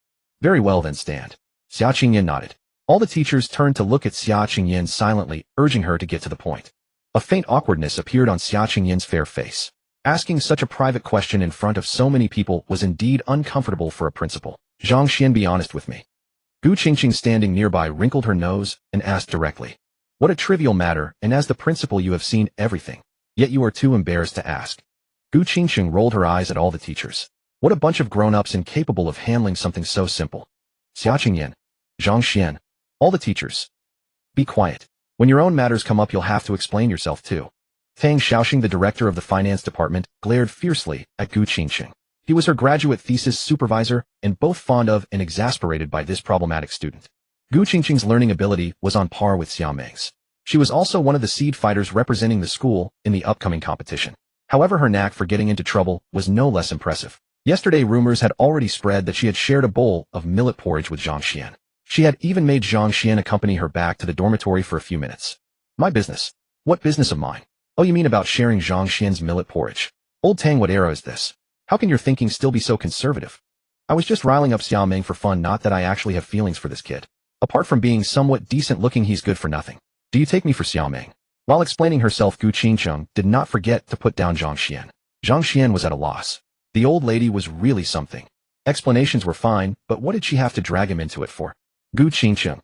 Very well then, stand. Xia Qingyan nodded. All the teachers turned to look at Xia Qingyan silently, urging her to get to the point. A faint awkwardness appeared on Xia Qingyan's fair face. Asking such a private question in front of so many people was indeed uncomfortable for a principal. Zhang Xuan, be honest with me. Gu Qingqing, standing nearby, wrinkled her nose and asked directly. What a trivial matter, and as the principal you have seen everything. Yet you are too embarrassed to ask. Gu Qingqing rolled her eyes at all the teachers. What a bunch of grown-ups incapable of handling something so simple. Xia Qingyan. Zhang Xuan. All the teachers. Be quiet. When your own matters come up, you'll have to explain yourself too. Tang Xiaoxing, the director of the finance department, glared fiercely at Gu Qingqing. He was her graduate thesis supervisor and both fond of and exasperated by this problematic student. Gu Qingqing's learning ability was on par with Xiao Meng's. She was also one of the seed fighters representing the school in the upcoming competition. However, her knack for getting into trouble was no less impressive. Yesterday, rumors had already spread that she had shared a bowl of millet porridge with Zhang Xuan. She had even made Zhang Xuan accompany her back to the dormitory for a few minutes. My business. What business of mine? Oh, you mean about sharing Zhang Xuan's millet porridge? Old Tang, what era is this? How can your thinking still be so conservative? I was just riling up Xiao Meng for fun, not that I actually have feelings for this kid. Apart from being somewhat decent looking, he's good for nothing. Do you take me for Xiao Meng? While explaining herself, Gu Qingqing did not forget to put down Zhang Xuan. Zhang Xuan was at a loss. The old lady was really something. Explanations were fine, but what did she have to drag him into it for? Gu Qingqing.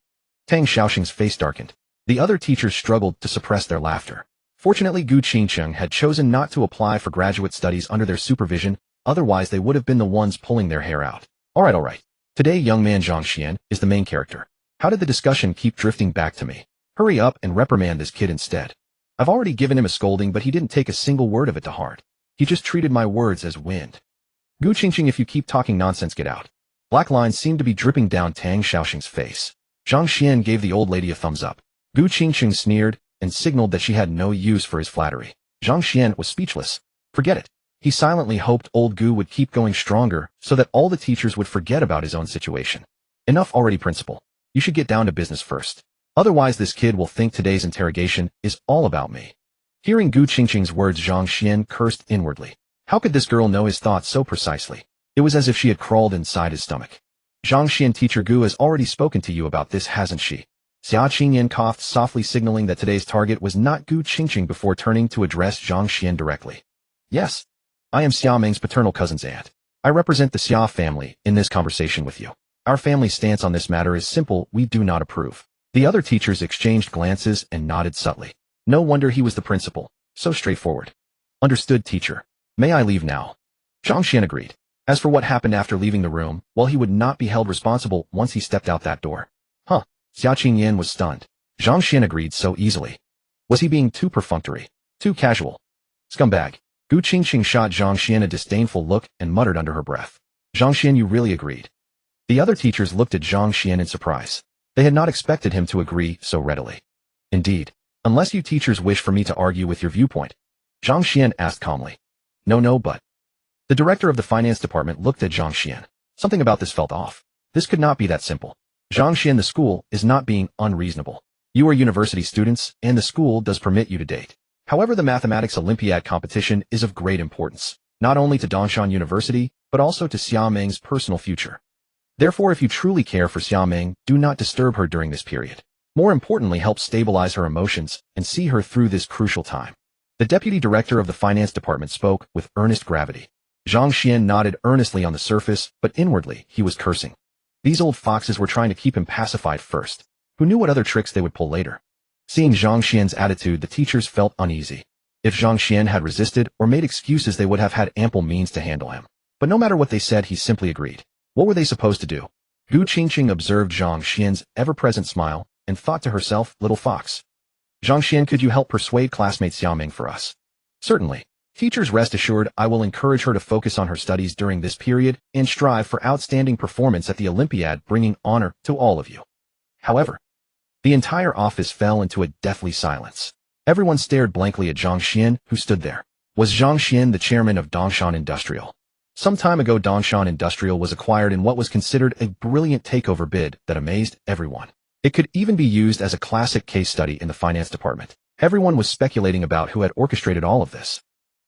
Tang Xiaoxing's face darkened. The other teachers struggled to suppress their laughter. Fortunately, Gu Qingqing had chosen not to apply for graduate studies under their supervision, otherwise they would have been the ones pulling their hair out. All right. Today, young man Zhang Xuan is the main character. How did the discussion keep drifting back to me? Hurry up and reprimand this kid instead. I've already given him a scolding, but he didn't take a single word of it to heart. He just treated my words as wind. Gu Qingqing, if you keep talking nonsense, get out. Black lines seemed to be dripping down Tang Xiaoxing's face. Zhang Xuan gave the old lady a thumbs up. Gu Qingqing sneered and signaled that she had no use for his flattery. Zhang Xuan was speechless. Forget it. He silently hoped old Gu would keep going stronger so that all the teachers would forget about his own situation. Enough already, principal. You should get down to business first. Otherwise, this kid will think today's interrogation is all about me. Hearing Gu Qingqing's words, Zhang Xuan cursed inwardly. How could this girl know his thoughts so precisely? It was as if she had crawled inside his stomach. Zhang Xuan, teacher Gu has already spoken to you about this, hasn't she? Xia Qingyan coughed softly, signaling that today's target was not Gu Qingqing before turning to address Zhang Xuan directly. Yes. I am Xiao Meng's paternal cousin's aunt. I represent the Xia family in this conversation with you. Our family's stance on this matter is simple: we do not approve. The other teachers exchanged glances and nodded subtly. No wonder he was the principal. So straightforward. Understood, teacher. May I leave now? Zhang Xuan agreed. As for what happened after leaving the room, well, he would not be held responsible once he stepped out that door. Huh. Xia Qingyan was stunned. Zhang Xuan agreed so easily. Was he being too perfunctory? Too casual? Scumbag. Gu Qingqing shot Zhang Xuan a disdainful look and muttered under her breath. Zhang Xuan, you really agreed? The other teachers looked at Zhang Xuan in surprise. They had not expected him to agree so readily. Indeed. Unless you teachers wish for me to argue with your viewpoint. Zhang Xuan asked calmly. No, but. The director of the finance department looked at Zhang Xuan. Something about this felt off. This could not be that simple. Zhang Xuan, the school is not being unreasonable. You are university students, and the school does permit you to date. However, the mathematics Olympiad competition is of great importance, not only to Dongshan University, but also to Xiao Meng's personal future. Therefore, if you truly care for Xiao Meng, do not disturb her during this period. More importantly, help stabilize her emotions and see her through this crucial time. The deputy director of the finance department spoke with earnest gravity. Zhang Xuan nodded earnestly on the surface, but inwardly he was cursing. These old foxes were trying to keep him pacified first. Who knew what other tricks they would pull later? Seeing Zhang Xuan's attitude, the teachers felt uneasy. If Zhang Xuan had resisted or made excuses, they would have had ample means to handle him. But no matter what they said, he simply agreed. What were they supposed to do? Gu Qingqing observed Zhang Xuan's ever-present smile and thought to herself, little fox. Zhang Xuan, could you help persuade classmate Xiao Meng for us? Certainly. Teachers, rest assured, I will encourage her to focus on her studies during this period and strive for outstanding performance at the Olympiad, bringing honor to all of you. However, the entire office fell into a deathly silence. Everyone stared blankly at Zhang Xuan, who stood there. Was Zhang Xuan the chairman of Dongshan Industrial? Some time ago, Dongshan Industrial was acquired in what was considered a brilliant takeover bid that amazed everyone. It could even be used as a classic case study in the finance department. Everyone was speculating about who had orchestrated all of this.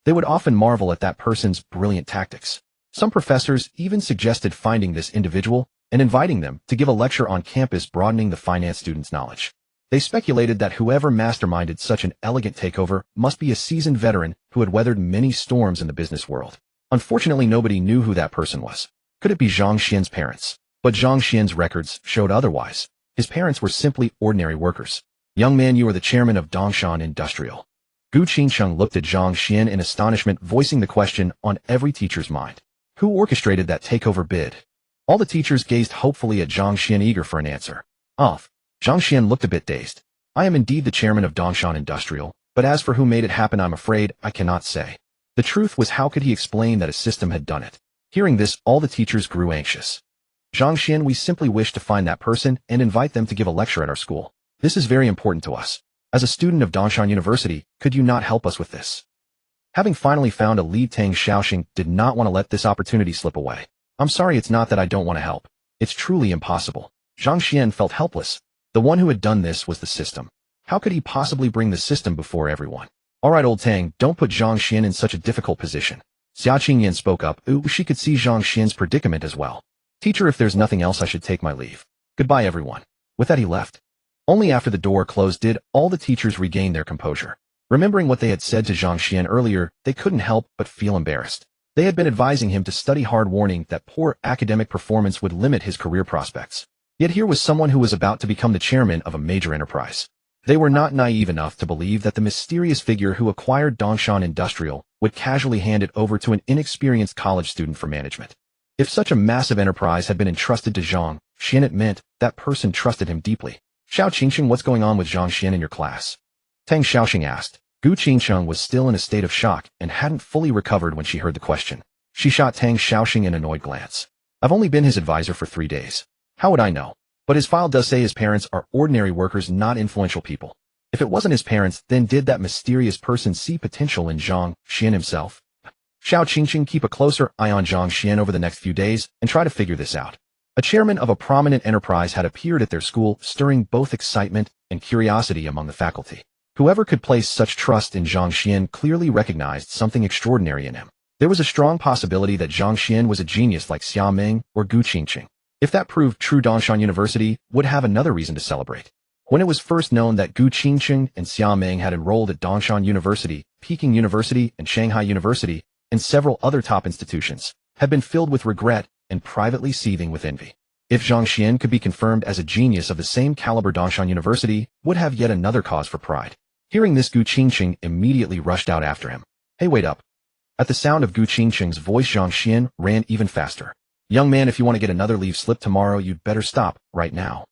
They would often marvel at that person's brilliant tactics. Some professors even suggested finding this individual and inviting them to give a lecture on campus, broadening the finance students' knowledge. They speculated that whoever masterminded such an elegant takeover must be a seasoned veteran who had weathered many storms in the business world. Unfortunately, nobody knew who that person was. Could it be Zhang Xuan's parents? But Zhang Xuan's records showed otherwise. His parents were simply ordinary workers. Young man, you are the chairman of Dongshan Industrial. Gu Qingqing looked at Zhang Xuan in astonishment, voicing the question on every teacher's mind. Who orchestrated that takeover bid? All the teachers gazed hopefully at Zhang Xuan, eager for an answer. Zhang Xuan looked a bit dazed. I am indeed the chairman of Dongshan Industrial, but as for who made it happen, I'm afraid I cannot say. The truth was, how could he explain that a system had done it? Hearing this, all the teachers grew anxious. Zhang Xuan, we simply wish to find that person and invite them to give a lecture at our school. This is very important to us. As a student of Dongshan University, could you not help us with this? Having finally found a lead, Tang Xiaoxing did not want to let this opportunity slip away. I'm sorry, it's not that I don't want to help. It's truly impossible. Zhang Xuan felt helpless. The one who had done this was the system. How could he possibly bring the system before everyone? All right, old Tang, don't put Zhang Xuan in such a difficult position. Xia Qingyan spoke up. She could see Zhang Xuan's predicament as well. Teacher, if there's nothing else, I should take my leave. Goodbye, everyone. With that, he left. Only after the door closed did all the teachers regain their composure. Remembering what they had said to Zhang Xuan earlier, they couldn't help but feel embarrassed. They had been advising him to study hard, warning that poor academic performance would limit his career prospects. Yet here was someone who was about to become the chairman of a major enterprise. They were not naive enough to believe that the mysterious figure who acquired Dongshan Industrial would casually hand it over to an inexperienced college student for management. If such a massive enterprise had been entrusted to Zhang Xuan, it meant that person trusted him deeply. Xiao Qingsheng, what's going on with Zhang Xuan in your class? Tang Xiaoxing asked. Gu Qingsheng was still in a state of shock and hadn't fully recovered when she heard the question. She shot Tang Xiaoxing an annoyed glance. I've only been his advisor for 3 days. How would I know? But his file does say his parents are ordinary workers, not influential people. If it wasn't his parents, then did that mysterious person see potential in Zhang Xuan himself? Xiao Qingsheng, keep a closer eye on Zhang Xuan over the next few days and try to figure this out. A chairman of a prominent enterprise had appeared at their school, stirring both excitement and curiosity among the faculty. Whoever could place such trust in Zhang Xuan clearly recognized something extraordinary in him. There was a strong possibility that Zhang Xuan was a genius like Xia Ming or Gu Qingqing. If that proved true, Dongshan University would have another reason to celebrate. When it was first known that Gu Qingqing and Xia Ming had enrolled at Dongshan University, Peking University, and Shanghai University, and several other top institutions, had been filled with regret and privately seething with envy. If Zhang Xuan could be confirmed as a genius of the same caliber, Dongshan University would have yet another cause for pride. Hearing this, Gu Qingqing immediately rushed out after him. Hey, wait up. At the sound of Gu Qingqing's voice, Zhang Xuan ran even faster. Young man, if you want to get another leave slip tomorrow, you'd better stop right now.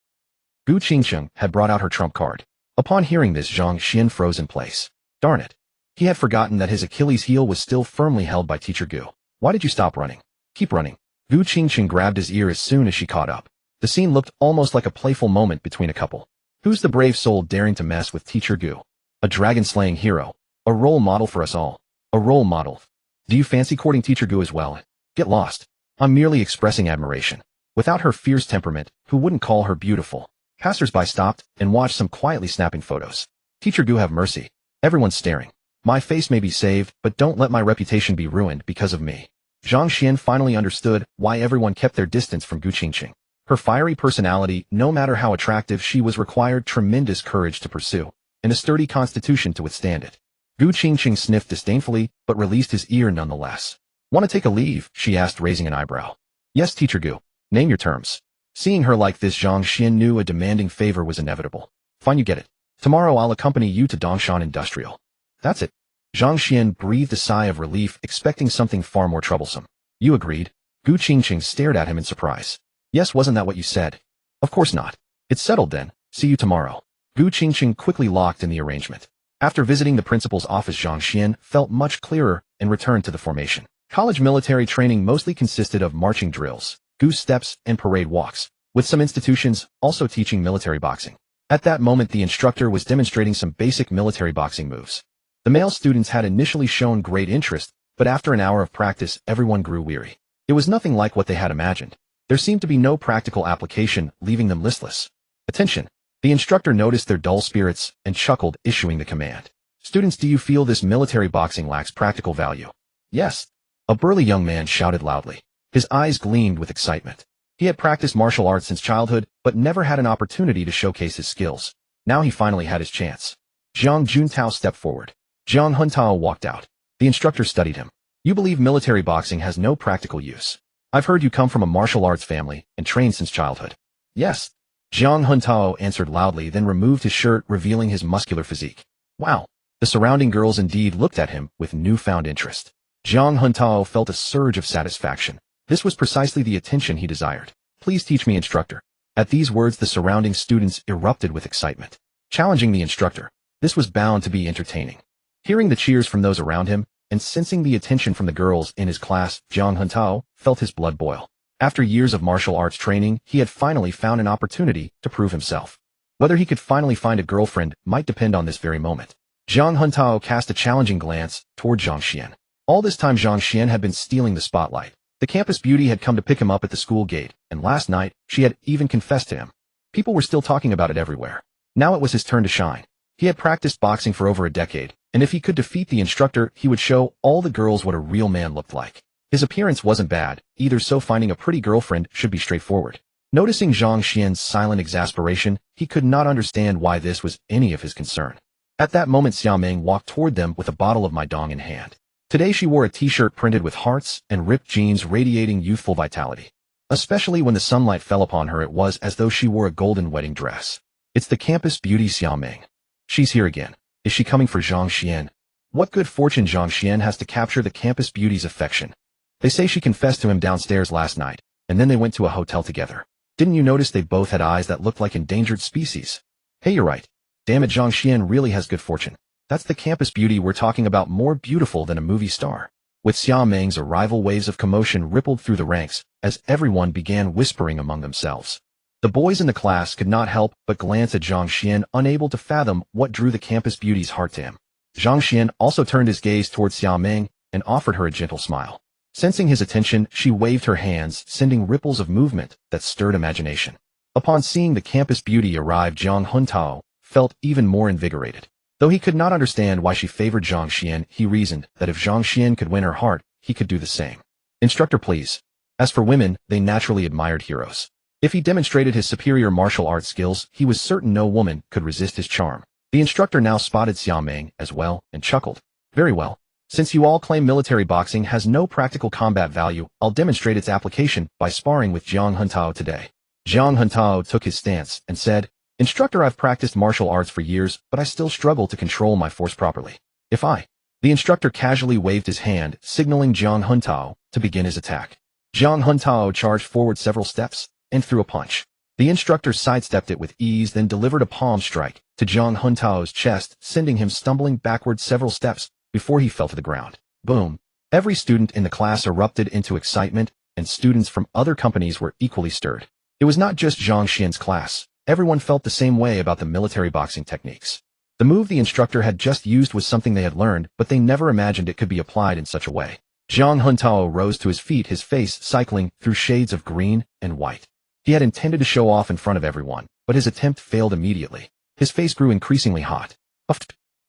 Gu Qingqing had brought out her trump card. Upon hearing this, Zhang Xuan froze in place. Darn it. He had forgotten that his Achilles heel was still firmly held by Teacher Gu. Why did you stop running? Keep running. Gu Qingqing grabbed his ear as soon as she caught up. The scene looked almost like a playful moment between a couple. Who's the brave soul daring to mess with Teacher Gu? A dragon-slaying hero. A role model for us all. A role model. Do you fancy courting Teacher Gu as well? Get lost. I'm merely expressing admiration. Without her fierce temperament, who wouldn't call her beautiful? Passers-by stopped and watched some quietly snapping photos. Teacher Gu, have mercy. Everyone's staring. My face may be saved, but don't let my reputation be ruined because of me. Zhang Xuan finally understood why everyone kept their distance from Gu Qingqing. Her fiery personality, no matter how attractive she was, required tremendous courage to pursue, and a sturdy constitution to withstand it. Gu Qingqing sniffed disdainfully, but released his ear nonetheless. Want to take a leave? She asked, raising an eyebrow. Yes, Teacher Gu. Name your terms. Seeing her like this, Zhang Xuan knew a demanding favor was inevitable. Fine, you get it. Tomorrow I'll accompany you to Dongshan Industrial. That's it. Zhang Xuan breathed a sigh of relief, expecting something far more troublesome. You agreed? Gu Qingqing stared at him in surprise. Yes, wasn't that what you said? Of course not. It's settled then. See you tomorrow. Gu Qingqing quickly locked in the arrangement. After visiting the principal's office, Zhang Xuan felt much clearer and returned to the formation. College military training mostly consisted of marching drills, goose steps, and parade walks, with some institutions also teaching military boxing. At that moment, the instructor was demonstrating some basic military boxing moves. The male students had initially shown great interest, but after an hour of practice, everyone grew weary. It was nothing like what they had imagined. There seemed to be no practical application, leaving them listless. Attention! The instructor noticed their dull spirits and chuckled, issuing the command. Students, do you feel this military boxing lacks practical value? Yes. A burly young man shouted loudly. His eyes gleamed with excitement. He had practiced martial arts since childhood, but never had an opportunity to showcase his skills. Now he finally had his chance. Jiang Juntao stepped forward. Jiang Huntao walked out. The instructor studied him. You believe military boxing has no practical use. I've heard you come from a martial arts family and trained since childhood. Yes. Jiang Huntao answered loudly, then removed his shirt, revealing his muscular physique. Wow. The surrounding girls indeed looked at him with newfound interest. Jiang Huntao felt a surge of satisfaction. This was precisely the attention he desired. Please teach me, instructor. At these words, the surrounding students erupted with excitement. Challenging the instructor. This was bound to be entertaining. Hearing the cheers from those around him, and sensing the attention from the girls in his class, Zhang Xuan felt his blood boil. After years of martial arts training, he had finally found an opportunity to prove himself. Whether he could finally find a girlfriend might depend on this very moment. Zhang Xuan cast a challenging glance toward Zhang Xuan. All this time Zhang Xuan had been stealing the spotlight. The campus beauty had come to pick him up at the school gate, and last night, she had even confessed to him. People were still talking about it everywhere. Now it was his turn to shine. He had practiced boxing for over a decade, and if he could defeat the instructor, he would show all the girls what a real man looked like. His appearance wasn't bad, either, so finding a pretty girlfriend should be straightforward. Noticing Zhang Xuan's silent exasperation, he could not understand why this was any of his concern. At that moment, Xiao Meng walked toward them with a bottle of Maidong in hand. Today she wore a t-shirt printed with hearts and ripped jeans radiating youthful vitality. Especially when the sunlight fell upon her, it was as though she wore a golden wedding dress. It's the campus beauty, Xiao Meng. She's here again. Is she coming for Zhang Xuan? What good fortune Zhang Xuan has to capture the campus beauty's affection. They say she confessed to him downstairs last night, and then they went to a hotel together. Didn't you notice they both had eyes that looked like endangered species? Hey, you're right. Damn it, Zhang Xuan really has good fortune. That's the campus beauty we're talking about, more beautiful than a movie star. With Xiao Meng's arrival, waves of commotion rippled through the ranks, as everyone began whispering among themselves. The boys in the class could not help but glance at Zhang Xuan, unable to fathom what drew the campus beauty's heart to him. Zhang Xuan also turned his gaze towards Xiao Meng and offered her a gentle smile. Sensing his attention, she waved her hands, sending ripples of movement that stirred imagination. Upon seeing the campus beauty arrive, Zhang Xuan felt even more invigorated. Though he could not understand why she favored Zhang Xuan, he reasoned that if Zhang Xuan could win her heart, he could do the same. Instructor, please. As for women, they naturally admired heroes. If he demonstrated his superior martial arts skills, he was certain no woman could resist his charm. The instructor now spotted Xiao Meng as well and chuckled. Very well. Since you all claim military boxing has no practical combat value, I'll demonstrate its application by sparring with Zhang Xuan today. Zhang Xuan took his stance and said, Instructor, I've practiced martial arts for years, but I still struggle to control my force properly. The instructor casually waved his hand, signaling Zhang Xuan to begin his attack. Zhang Xuan charged forward several steps and threw a punch. The instructor sidestepped it with ease, then delivered a palm strike to Zhang Xuan's chest, sending him stumbling backward several steps before he fell to the ground. Boom! Every student in the class erupted into excitement, and students from other companies were equally stirred. It was not just Zhang Xuan's class. Everyone felt the same way about the military boxing techniques. The move the instructor had just used was something they had learned, but they never imagined it could be applied in such a way. Zhang Xuan rose to his feet, his face cycling through shades of green and white. He had intended to show off in front of everyone, but his attempt failed immediately. His face grew increasingly hot.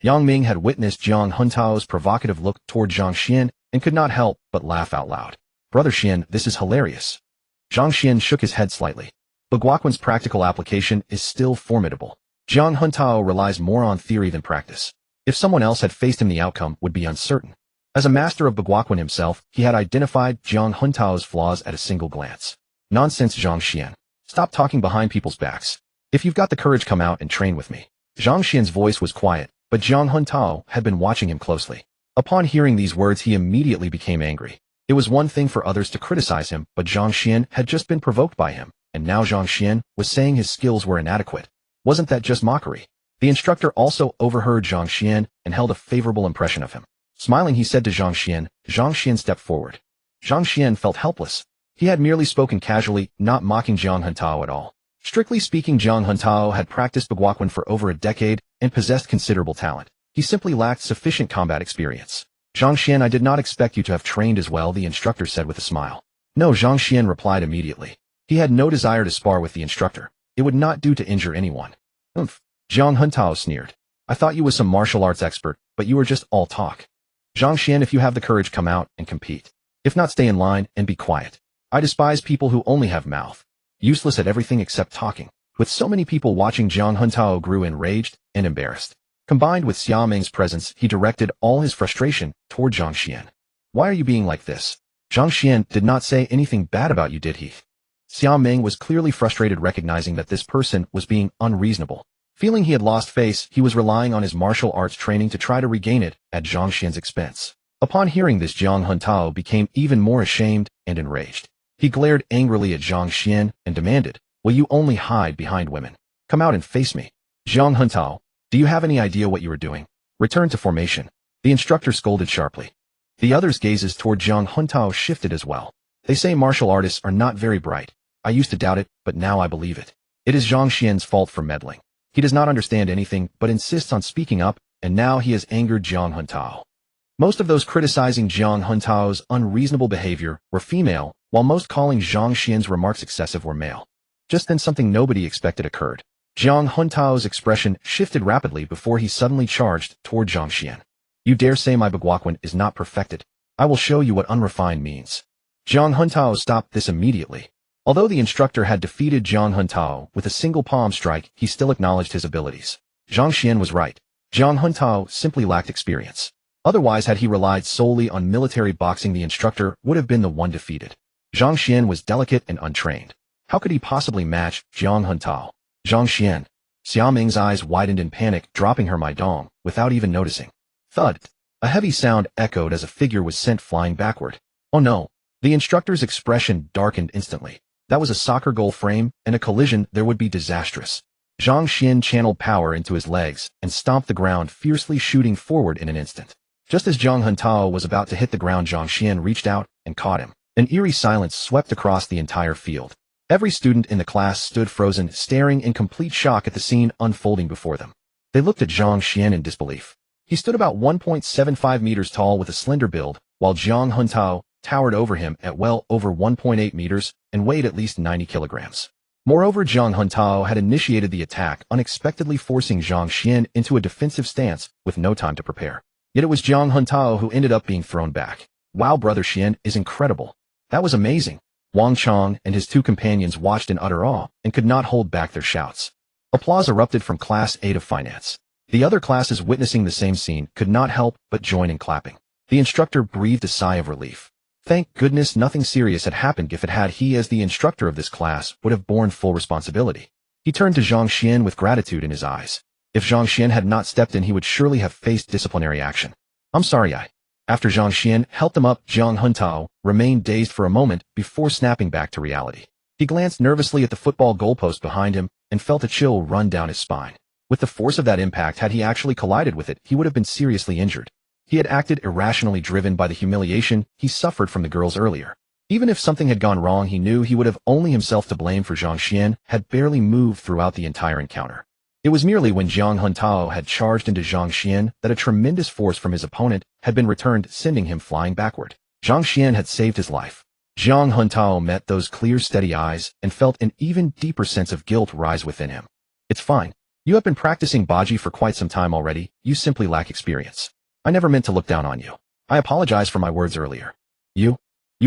Yang Ming had witnessed Zhang Xuan's provocative look toward Zhang Xuan and could not help but laugh out loud. Brother Xuan, this is hilarious. Zhang Xuan shook his head slightly. Bagwaquan's practical application is still formidable. Zhang Xuan relies more on theory than practice. If someone else had faced him, the outcome would be uncertain. As a master of Bagwaquan himself, he had identified Zhang Xuan's flaws at a single glance. Nonsense, Zhang Xuan. Stop talking behind people's backs. If you've got the courage, come out and train with me. Zhang Xuan's voice was quiet, but Zhang Xuan had been watching him closely. Upon hearing these words, he immediately became angry. It was one thing for others to criticize him, but Zhang Xuan had just been provoked by him, and now Zhang Xuan was saying his skills were inadequate. Wasn't that just mockery? The instructor also overheard Zhang Xuan and held a favorable impression of him. Smiling, he said to Zhang Xuan. Zhang Xuan stepped forward. Zhang Xuan felt helpless. He had merely spoken casually, not mocking Zhang Xuan at all. Strictly speaking, Zhang Xuan had practiced Bagwaquan for over a decade and possessed considerable talent. He simply lacked sufficient combat experience. Zhang Xuan, I did not expect you to have trained as well, the instructor said with a smile. No, Zhang Xuan replied immediately. He had no desire to spar with the instructor. It would not do to injure anyone. Zhang Xuan sneered. I thought you was some martial arts expert, but you were just all talk. Zhang Xuan, if you have the courage, come out and compete. If not, stay in line and be quiet. I despise people who only have mouth. Useless at everything except talking. With so many people watching, Zhang Xuan grew enraged and embarrassed. Combined with Xiao Meng's presence, he directed all his frustration toward Zhang Xuan. Why are you being like this? Zhang Xuan did not say anything bad about you, did he? Xiao Meng was clearly frustrated, recognizing that this person was being unreasonable. Feeling he had lost face, he was relying on his martial arts training to try to regain it at Zhang Xuan's expense. Upon hearing this, Zhang Xuan became even more ashamed and enraged. He glared angrily at Zhang Xuan and demanded, "Will you only hide behind women? Come out and face me." "Zhang Huntao, do you have any idea what you are doing? Return to formation," the instructor scolded sharply. The others' gazes toward Zhang Huntao shifted as well. "They say martial artists are not very bright. I used to doubt it, but now I believe it. It is Zhang Xuan's fault for meddling. He does not understand anything but insists on speaking up, and now he has angered Zhang Huntao." Most of those criticizing Zhang Huntao's unreasonable behavior were female, while most calling Zhang Xuan's remarks excessive were male. Just then something nobody expected occurred. Zhang Huntao's expression shifted rapidly before he suddenly charged toward Zhang Xuan. "You dare say my Bagwaquan is not perfected? I will show you what unrefined means." Zhang Huntao stopped this immediately. Although the instructor had defeated Zhang Huntao with a single palm strike, he still acknowledged his abilities. Zhang Xuan was right. Zhang Huntao simply lacked experience. Otherwise, had he relied solely on military boxing, the instructor would have been the one defeated. Zhang Xuan was delicate and untrained. How could he possibly match Zhang Huntao? Zhang Xuan. Xia Ming's eyes widened in panic, dropping her Maidong without even noticing. Thud. A heavy sound echoed as a figure was sent flying backward. Oh no. The instructor's expression darkened instantly. That was a soccer goal frame, and a collision there would be disastrous. Zhang Xuan channeled power into his legs and stomped the ground, fiercely shooting forward in an instant. Just as Zhang Huntao was about to hit the ground, Zhang Xuan reached out and caught him. An eerie silence swept across the entire field. Every student in the class stood frozen, staring in complete shock at the scene unfolding before them. They looked at Zhang Xuan in disbelief. He stood about 1.75 meters tall with a slender build, while Zhang Huntao towered over him at well over 1.8 meters and weighed at least 90 kilograms. Moreover, Zhang Huntao had initiated the attack, unexpectedly forcing Zhang Xuan into a defensive stance with no time to prepare. Yet it was Zhang Huntao who ended up being thrown back. "Wow, Brother Xuan is incredible. That was amazing." Wang Chong and his two companions watched in utter awe and could not hold back their shouts. Applause erupted from Class 8 of Finance. The other classes witnessing the same scene could not help but join in clapping. The instructor breathed a sigh of relief. Thank goodness nothing serious had happened. If it had, he as the instructor of this class would have borne full responsibility. He turned to Zhang Xuan with gratitude in his eyes. If Zhang Xuan had not stepped in, he would surely have faced disciplinary action. "I'm sorry, After Zhang Xuan helped him up, Zhang Huntao remained dazed for a moment before snapping back to reality. He glanced nervously at the football goalpost behind him and felt a chill run down his spine. With the force of that impact, had he actually collided with it, he would have been seriously injured. He had acted irrationally, driven by the humiliation he suffered from the girls earlier. Even if something had gone wrong, he knew he would have only himself to blame, for Zhang Xuan had barely moved throughout the entire encounter. It was merely when Zhang Huntao had charged into Zhang Xuan that a tremendous force from his opponent had been returned, sending him flying backward. Zhang Xuan had saved his life. Zhang Huntao met those clear, steady eyes and felt an even deeper sense of guilt rise within him. "It's fine. You have been practicing Baji for quite some time already. You simply lack experience. I never meant to look down on you. I apologize for my words earlier. You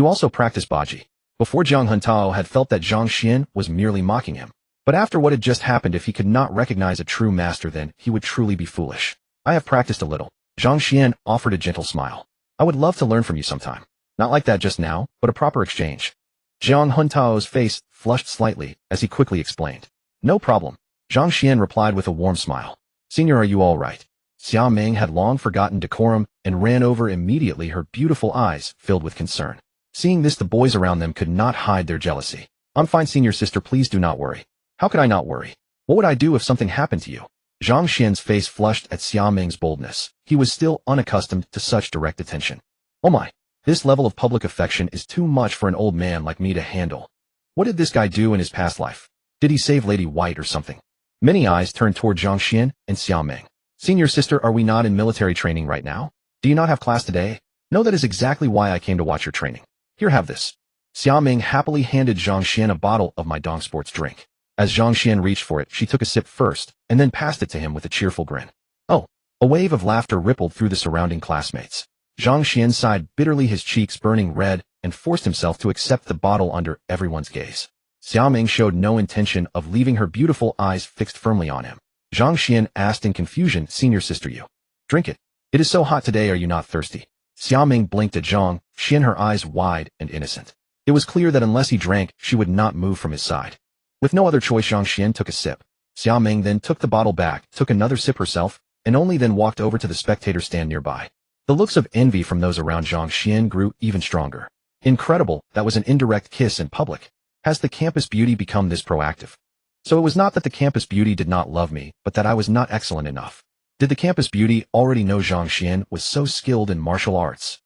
also practice Baji." Before, Zhang Huntao had felt that Zhang Xuan was merely mocking him. But after what had just happened, if he could not recognize a true master, then he would truly be foolish. "I have practiced a little." Zhang Xuan offered a gentle smile. "I would love to learn from you sometime. Not like that just now, but a proper exchange." Zhang Huntao's face flushed slightly as he quickly explained. "No problem." Zhang Xuan replied with a warm smile. "Senior, are you all right?" Xia Ming had long forgotten decorum and ran over immediately, her beautiful eyes filled with concern. Seeing this, the boys around them could not hide their jealousy. "I'm fine, senior sister, please do not worry." "How could I not worry? What would I do if something happened to you?" Zhang Xuan's face flushed at Xia Ming's boldness. He was still unaccustomed to such direct attention. "Oh my, this level of public affection is too much for an old man like me to handle. What did this guy do in his past life? Did he save Lady White or something?" Many eyes turned toward Zhang Xuan and Xia Ming. "Senior sister, are we not in military training right now? Do you not have class today?" "No, that is exactly why I came to watch your training. Here, have this." Xia Ming happily handed Zhang Xuan a bottle of Maidong sports drink. As Zhang Xuan reached for it, she took a sip first, and then passed it to him with a cheerful grin. "Oh!" A wave of laughter rippled through the surrounding classmates. Zhang Xuan sighed bitterly, his cheeks burning red, and forced himself to accept the bottle under everyone's gaze. Xia Ming showed no intention of leaving, her beautiful eyes fixed firmly on him. Zhang Xuan asked in confusion, "Senior sister, you drink it? It is so hot today, are you not thirsty?" Xia Ming blinked at Zhang Xuan, her eyes wide and innocent. It was clear that unless he drank, she would not move from his side. With no other choice, Zhang Xuan took a sip. Xia Ming then took the bottle back, took another sip herself, and only then walked over to the spectator stand nearby. The looks of envy from those around Zhang Xuan grew even stronger. Incredible, that was an indirect kiss in public. Has the campus beauty become this proactive? So it was not that the campus beauty did not love me, but that I was not excellent enough. Did the campus beauty already know Zhang Xuan was so skilled in martial arts?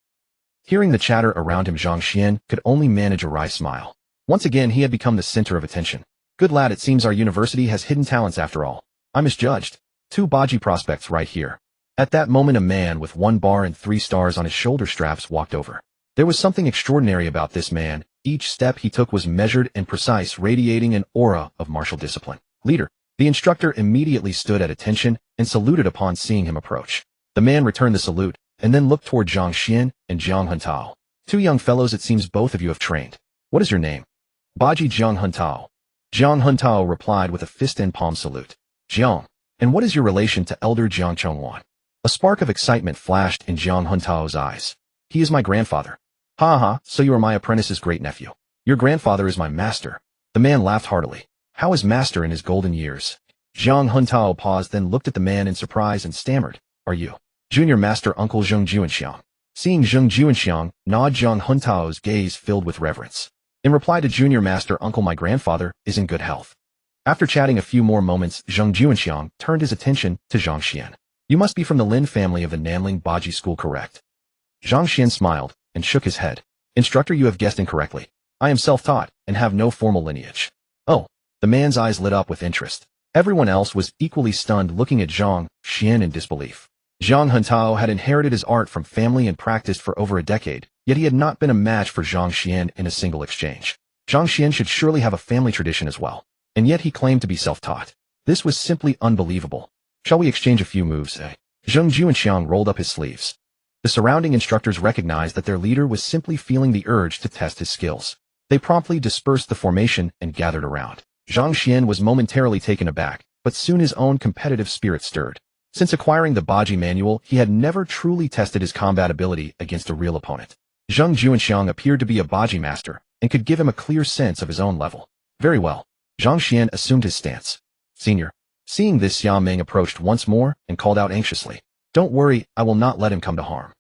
Hearing the chatter around him, Zhang Xuan could only manage a wry smile. Once again, he had become the center of attention. Good lad, it seems our university has hidden talents after all. I misjudged. 2 Baji prospects right here. At that moment, a man with 1 bar and 3 stars on his shoulder straps walked over. There was something extraordinary about this man. Each step he took was measured and precise, radiating an aura of martial discipline. Leader. The instructor immediately stood at attention and saluted upon seeing him approach. The man returned the salute and then looked toward Zhang Xuan and Zhang Huntao. 2 young fellows, it seems both of you have trained. What is your name? Baji Zhang Huntao. Zhang Huntao replied with a fist and palm salute. Zhang. And what is your relation to elder Zhang Xuan? A spark of excitement flashed in Zhang Huntao's eyes. He is my grandfather. Ha ha, so you are my apprentice's great-nephew. Your grandfather is my master. The man laughed heartily. How is master in his golden years? Zhang Huntao paused, then looked at the man in surprise and stammered. Are you junior master uncle Zhang Xuanxiang? Seeing Zhang Xuanxiang nod, Zhang Huntao's gaze filled with reverence. In reply to junior master uncle, my grandfather is in good health. After chatting a few more moments, Zhang Xuanxiang turned his attention to Zhang Xuan. You must be from the Lin family of the Nanling Baji school, correct? Zhang Xuan smiled and shook his head. Instructor, you have guessed incorrectly. I am self-taught and have no formal lineage. Oh. The man's eyes lit up with interest. Everyone else was equally stunned, looking at Zhang Xuan in disbelief. Zhang Huntao had inherited his art from family and practiced for over a decade, yet he had not been a match for Zhang Xuan in a single exchange. Zhang Xuan should surely have a family tradition as well. And yet he claimed to be self-taught. This was simply unbelievable. Shall we exchange a few moves, eh? Zhang Xuanxiang rolled up his sleeves. The surrounding instructors recognized that their leader was simply feeling the urge to test his skills. They promptly dispersed the formation and gathered around. Zhang Xuan was momentarily taken aback, but soon his own competitive spirit stirred. Since acquiring the Baji manual, he had never truly tested his combat ability against a real opponent. Zhang Xuanxiang appeared to be a Baji master and could give him a clear sense of his own level. Very well. Zhang Xuan assumed his stance. Senior. Seeing this, Xia Meng approached once more and called out anxiously. Don't worry, I will not let him come to harm.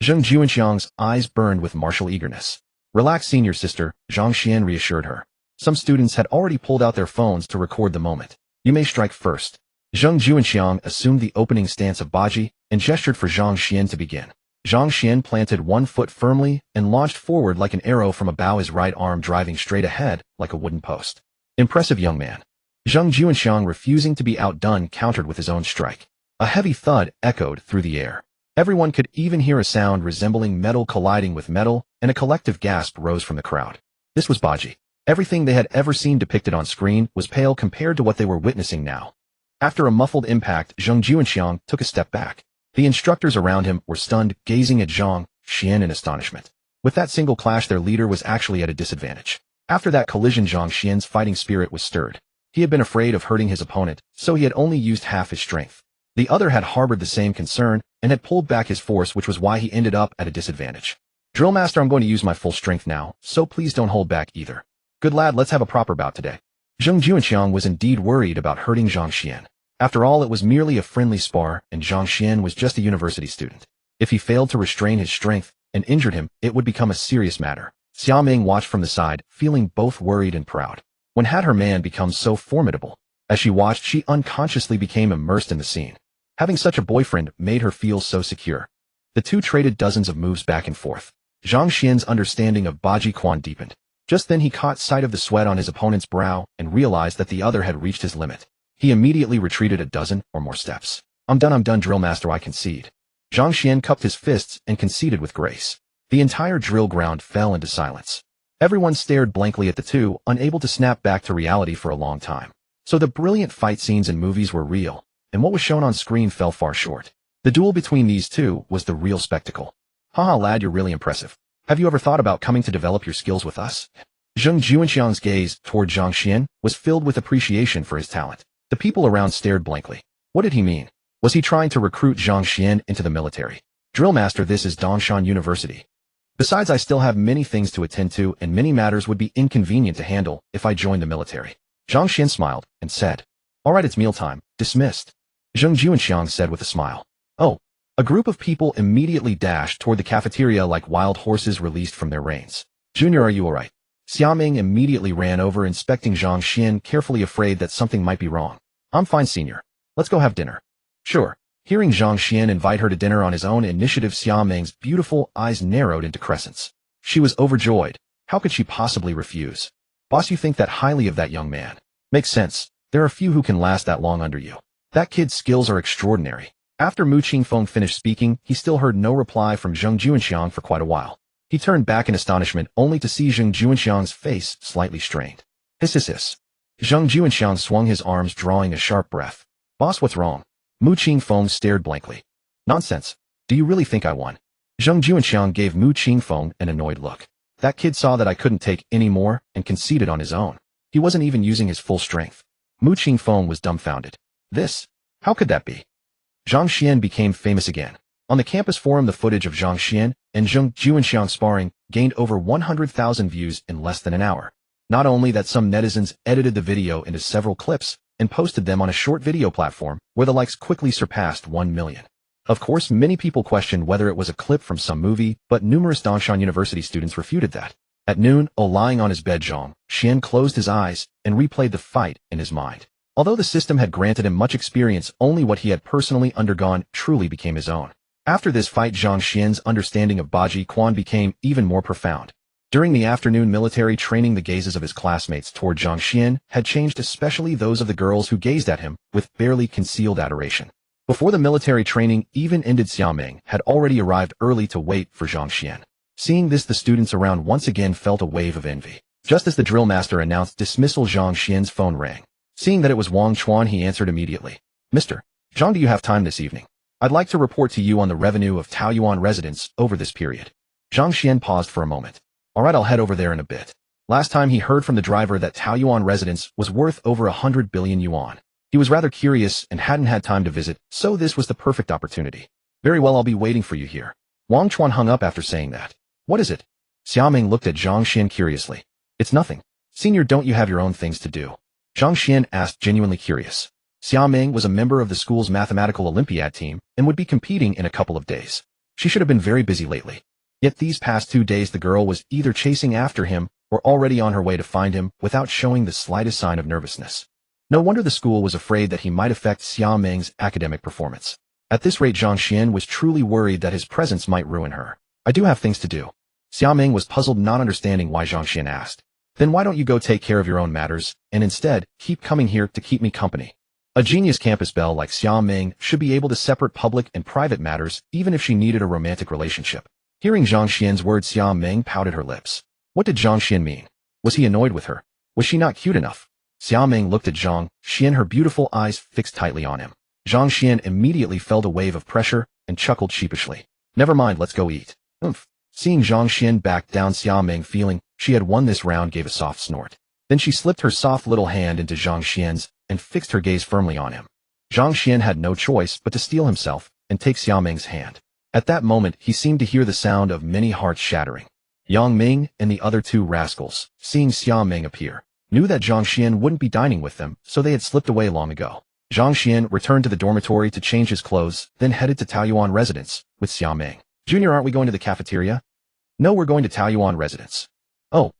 Zhang Xuanxiang's eyes burned with martial eagerness. Relax, senior sister, Zhang Xuan reassured her. Some students had already pulled out their phones to record the moment. You may strike first. Zhang Xuanxiang assumed the opening stance of Baji and gestured for Zhang Xuan to begin. Zhang Xuan planted 1 foot firmly and launched forward like an arrow from a bow, his right arm driving straight ahead like a wooden post. Impressive, young man. Zhang Xuanxiang, refusing to be outdone, countered with his own strike. A heavy thud echoed through the air. Everyone could even hear a sound resembling metal colliding with metal, and a collective gasp rose from the crowd. This was Baji. Everything they had ever seen depicted on screen was pale compared to what they were witnessing now. After a muffled impact, Zhang Xuanxiang took a step back. The instructors around him were stunned, gazing at Zhang Xuan in astonishment. With that single clash, their leader was actually at a disadvantage. After that collision, Zhang Xuan's fighting spirit was stirred. He had been afraid of hurting his opponent, so he had only used half his strength. The other had harbored the same concern and had pulled back his force, which was why he ended up at a disadvantage. Drill master, I'm going to use my full strength now, so please don't hold back either. Good lad, let's have a proper bout today. Zhang Xuanxiang was indeed worried about hurting Zhang Xuan. After all, it was merely a friendly spar, and Zhang Xuan was just a university student. If he failed to restrain his strength and injured him, it would become a serious matter. Xia Meng watched from the side, feeling both worried and proud. When had her man become so formidable? As she watched, she unconsciously became immersed in the scene. Having such a boyfriend made her feel so secure. The two traded dozens of moves back and forth. Zhang Xuan's understanding of Baji Quan deepened. Just then he caught sight of the sweat on his opponent's brow and realized that the other had reached his limit. He immediately retreated a dozen or more steps. I'm done, drill master, I concede. Zhang Xuan cupped his fists and conceded with grace. The entire drill ground fell into silence. Everyone stared blankly at the two, unable to snap back to reality for a long time. So the brilliant fight scenes in movies were real, and what was shown on screen fell far short. The duel between these two was the real spectacle. Haha, lad, you're really impressive. Have you ever thought about coming to develop your skills with us? Zhang Xuanxiang's gaze toward Zhang Xuan was filled with appreciation for his talent. The people around stared blankly. What did he mean? Was he trying to recruit Zhang Xuan into the military? Drill master, this is Dongshan University. Besides, I still have many things to attend to, and many matters would be inconvenient to handle if I joined the military. Zhang Xuan smiled and said, all right, it's mealtime. Dismissed. Zhang Xuanxiang said with a smile. Oh. A group of people immediately dashed toward the cafeteria like wild horses released from their reins. Junior, are you alright? Xiaoming immediately ran over, inspecting Zhang Xuan, carefully afraid that something might be wrong. I'm fine, senior. Let's go have dinner. Sure. Hearing Zhang Xuan invite her to dinner on his own initiative, Xiaoming's beautiful eyes narrowed into crescents. She was overjoyed. How could she possibly refuse? Boss, you think that highly of that young man. Makes sense. There are few who can last that long under you. That kid's skills are extraordinary. After Mu Qingfeng finished speaking, he still heard no reply from Zhang Juanxiang for quite a while. He turned back in astonishment, only to see Zhang Juanxiang's face slightly strained. Hiss, hiss, hiss. Zhang Juanxiang swung his arms, drawing a sharp breath. Boss, what's wrong? Mu Qingfeng stared blankly. Nonsense. Do you really think I won? Zhang Juanxiang gave Mu Qingfeng an annoyed look. That kid saw that I couldn't take any more and conceded on his own. He wasn't even using his full strength. Mu Qingfeng was dumbfounded. This? How could that be? Zhang Xuan became famous again. On the campus forum, the footage of Zhang Xuan and Zhang Juanxiang sparring gained over 100,000 views in less than an hour. Not only that, some netizens edited the video into several clips and posted them on a short video platform where the likes quickly surpassed 1 million. Of course, many people questioned whether it was a clip from some movie, but numerous Dongshan University students refuted that. At noon, lying on his bed, Zhang Xuan closed his eyes and replayed the fight in his mind. Although the system had granted him much experience, only what he had personally undergone truly became his own. After this fight, Zhang Xuan's understanding of Baji Quan became even more profound. During the afternoon military training, the gazes of his classmates toward Zhang Xuan had changed, especially those of the girls who gazed at him with barely concealed adoration. Before the military training even ended, Xiaoming had already arrived early to wait for Zhang Xuan. Seeing this, the students around once again felt a wave of envy. Just as the drill master announced dismissal, Zhang Xuan's phone rang. Seeing that it was Wang Chuan, he answered immediately. Mr. Zhang, do you have time this evening? I'd like to report to you on the revenue of Taoyuan residents over this period. Zhang Xuan paused for a moment. Alright, I'll head over there in a bit. Last time he heard from the driver that Taoyuan residence was worth over 100 billion yuan. He was rather curious and hadn't had time to visit, so this was the perfect opportunity. Very well, I'll be waiting for you here. Wang Chuan hung up after saying that. What is it? Xiaoming looked at Zhang Xuan curiously. It's nothing. Senior, don't you have your own things to do? Zhang Xuan asked, genuinely curious. Xiaoming was a member of the school's mathematical Olympiad team and would be competing in a couple of days. She should have been very busy lately. Yet these past 2 days the girl was either chasing after him or already on her way to find him without showing the slightest sign of nervousness. No wonder the school was afraid that he might affect Xiaoming's academic performance. At this rate, Zhang Xuan was truly worried that his presence might ruin her. I do have things to do. Xiaoming was puzzled, not understanding why Zhang Xuan asked. Then why don't you go take care of your own matters, and instead, keep coming here to keep me company? A genius campus belle like Xiaoming should be able to separate public and private matters, even if she needed a romantic relationship. Hearing Zhang Xuan's words, Xiaoming pouted her lips. What did Zhang Xuan mean? Was he annoyed with her? Was she not cute enough? Xiaoming looked at Zhang Xuan, her beautiful eyes fixed tightly on him. Zhang Xuan immediately felt a wave of pressure and chuckled sheepishly. Never mind, let's go eat. Oomph. Seeing Zhang Xuan back down, Xiaoming, feeling she had won this round, gave a soft snort. Then she slipped her soft little hand into Zhang Xuan's and fixed her gaze firmly on him. Zhang Xuan had no choice but to steel himself and take Xiaoming's hand. At that moment, he seemed to hear the sound of many hearts shattering. Yang Ming and the other 2 rascals, seeing Xiaoming appear, knew that Zhang Xuan wouldn't be dining with them, so they had slipped away long ago. Zhang Xuan returned to the dormitory to change his clothes, then headed to Taoyuan residence with Xiaoming. Junior, aren't we going to the cafeteria? No, we're going to Taoyuan residence. Oh.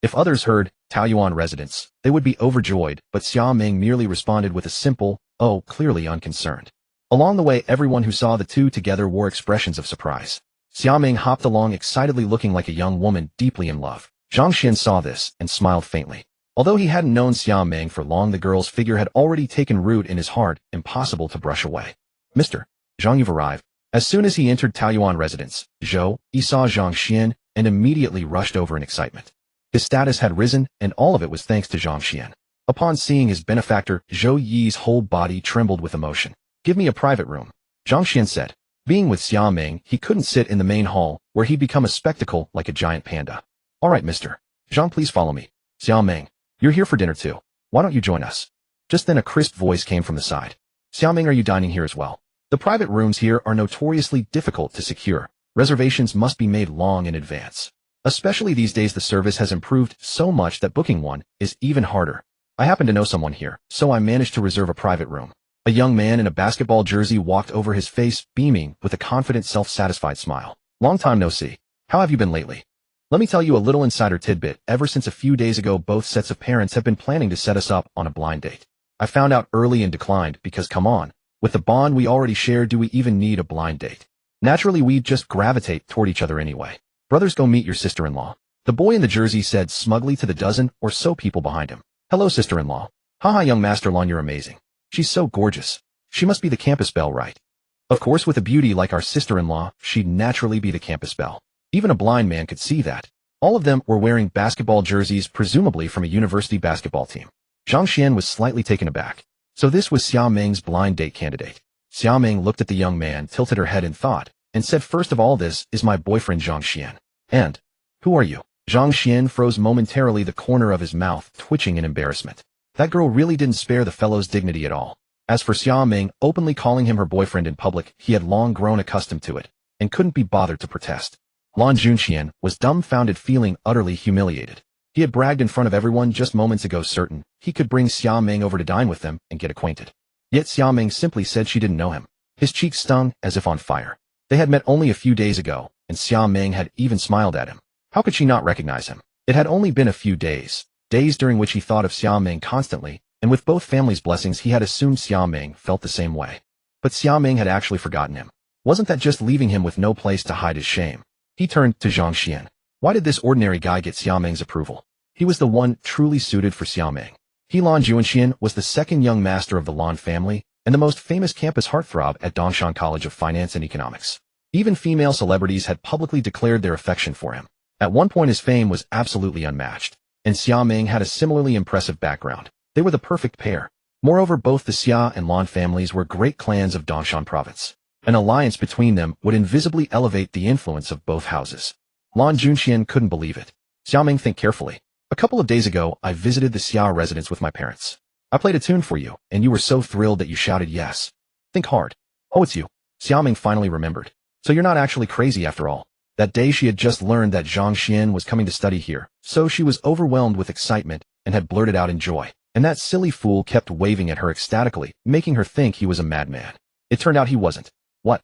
If others heard Taoyuan residence, they would be overjoyed, but Xiaoming merely responded with a simple, oh, clearly unconcerned. Along the way, everyone who saw the 2 together wore expressions of surprise. Xiaoming hopped along excitedly, looking like a young woman deeply in love. Zhang Xuan saw this and smiled faintly. Although he hadn't known Xiaoming for long, the girl's figure had already taken root in his heart, impossible to brush away. Mr. Zhang, you've arrived. As soon as he entered Taoyuan residence, he saw Zhang Xuan and immediately rushed over in excitement. His status had risen, and all of it was thanks to Zhang Xuan. Upon seeing his benefactor, Zhou Yi's whole body trembled with emotion. Give me a private room, Zhang Xuan said. Being with Xiaoming, he couldn't sit in the main hall, where he'd become a spectacle like a giant panda. All right, Mr. Zhang, please follow me. Xiaoming, you're here for dinner too. Why don't you join us? Just then a crisp voice came from the side. Xiaoming, are you dining here as well? The private rooms here are notoriously difficult to secure. Reservations must be made long in advance. Especially these days, the service has improved so much that booking one is even harder. I happen to know someone here, so I managed to reserve a private room. A young man in a basketball jersey walked over, his face beaming with a confident, self-satisfied smile. Long time no see. How have you been lately? Let me tell you a little insider tidbit. Ever since a few days ago, both sets of parents have been planning to set us up on a blind date. I found out early and declined because come on, with the bond we already share, do we even need a blind date? Naturally, we just gravitate toward each other anyway. Brothers, go meet your sister-in-law. The boy in the jersey said smugly to the dozen or so people behind him. Hello, sister-in-law. Haha, young Master Lon, you're amazing. She's so gorgeous. She must be the campus belle, right? Of course, with a beauty like our sister-in-law, she'd naturally be the campus belle. Even a blind man could see that. All of them were wearing basketball jerseys, presumably from a university basketball team. Zhang Xuan was slightly taken aback. So this was Xia Ming's blind date candidate. Xia Ming looked at the young man, tilted her head in thought, and said, first of all, this is my boyfriend Zhang Xuan. And, who are you? Zhang Xuan froze momentarily, the corner of his mouth twitching in embarrassment. That girl really didn't spare the fellow's dignity at all. As for Xia Ming openly calling him her boyfriend in public, he had long grown accustomed to it, and couldn't be bothered to protest. Lan Junqian was dumbfounded, feeling utterly humiliated. He had bragged in front of everyone just moments ago, certain he could bring Xia Ming over to dine with them and get acquainted. Yet Xia Ming simply said she didn't know him. His cheeks stung as if on fire. They had met only a few days ago, and Xia Ming had even smiled at him. How could she not recognize him? It had only been a few days during which he thought of Xia Ming constantly, and with both families' blessings he had assumed Xia Ming felt the same way. But Xia Ming had actually forgotten him. Wasn't that just leaving him with no place to hide his shame? He turned to Zhang Xuan. Why did this ordinary guy get Xia Ming's approval? He was the one truly suited for Xia Ming. He, Lan Junqian, was the second young master of the Lan family and the most famous campus heartthrob at Dongshan College of Finance and Economics. Even female celebrities had publicly declared their affection for him. At one point his fame was absolutely unmatched, and Xia Ming had a similarly impressive background. They were the perfect pair. Moreover, both the Xia and Lan families were great clans of Dongshan province. An alliance between them would invisibly elevate the influence of both houses. Lan Junqian couldn't believe it. Xia Ming, think carefully. A couple of days ago, I visited the Xia residence with my parents. I played a tune for you, and you were so thrilled that you shouted yes. Think hard. Oh, it's you. Xia Ming finally remembered. So you're not actually crazy after all. That day she had just learned that Zhang Xuan was coming to study here, so she was overwhelmed with excitement and had blurted out in joy. And that silly fool kept waving at her ecstatically, making her think he was a madman. It turned out he wasn't. What?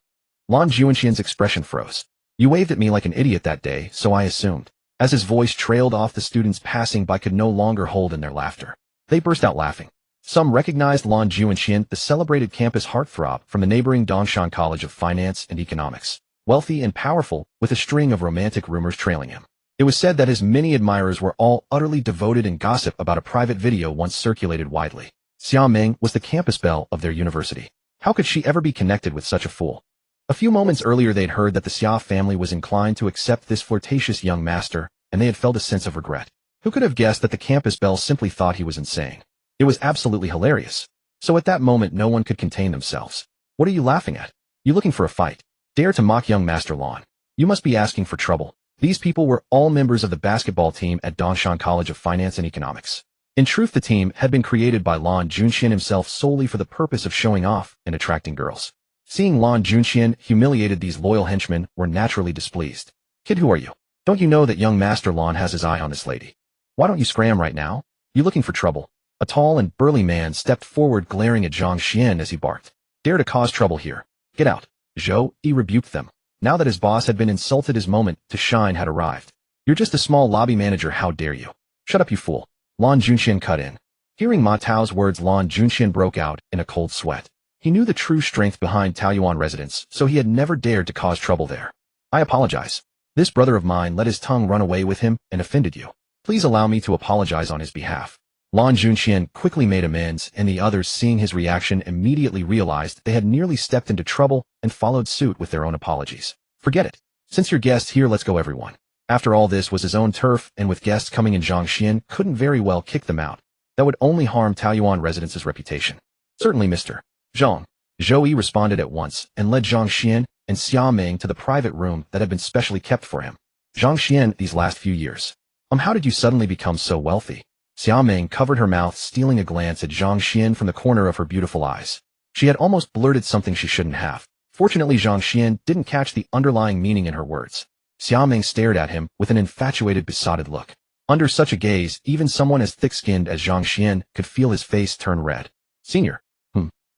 Lan Junqian's expression froze. You waved at me like an idiot that day, so I assumed. As his voice trailed off, the students passing by could no longer hold in their laughter. They burst out laughing. Some recognized Lan Junqian, the celebrated campus heartthrob from the neighboring Dongshan College of Finance and Economics, wealthy and powerful, with a string of romantic rumors trailing him. It was said that his many admirers were all utterly devoted, and gossip about a private video once circulated widely. Xia Ming was the campus belle of their university. How could she ever be connected with such a fool? A few moments earlier they'd heard that the Xia family was inclined to accept this flirtatious young master, and they had felt a sense of regret. Who could have guessed that the campus belle simply thought he was insane? It was absolutely hilarious. So at that moment no one could contain themselves. What are you laughing at? You looking for a fight? Dare to mock young Master Lan? You must be asking for trouble. These people were all members of the basketball team at Dongshan College of Finance and Economics. In truth, the team had been created by Lan Junqian himself solely for the purpose of showing off and attracting girls. Seeing Lan Junqian humiliated, these loyal henchmen were naturally displeased. Kid, who are you? Don't you know that young Master Lan has his eye on this lady? Why don't you scram right now? You looking for trouble? A tall and burly man stepped forward, glaring at Zhang Xuan as he barked. Dare to cause trouble here? Get out. Zhou Yi rebuked them. Now that his boss had been insulted, his moment to shine had arrived. You're just a small lobby manager, how dare you? Shut up, you fool. Lan Junqian cut in. Hearing Ma Tao's words, Lan Junqian broke out in a cold sweat. He knew the true strength behind Taoyuan residence, so he had never dared to cause trouble there. I apologize. This brother of mine let his tongue run away with him and offended you. Please allow me to apologize on his behalf. Lan Junqian quickly made amends, and the others, seeing his reaction, immediately realized they had nearly stepped into trouble and followed suit with their own apologies. Forget it. Since you're guests here, let's go, everyone. After all, this was his own turf, and with guests coming in, Zhang Xuan couldn't very well kick them out. That would only harm Taoyuan residence's reputation. Certainly, Mr. Zhang. Zhou Yi responded at once and led Zhang Xuan and Xia Ming to the private room that had been specially kept for him. Zhang Xuan, these last few years. How did you suddenly become so wealthy? Xia Ming covered her mouth, stealing a glance at Zhang Xuan from the corner of her beautiful eyes. She had almost blurted something she shouldn't have. Fortunately, Zhang Xuan didn't catch the underlying meaning in her words. Xia Ming stared at him with an infatuated, besotted look. Under such a gaze, even someone as thick-skinned as Zhang Xuan could feel his face turn red. Senior.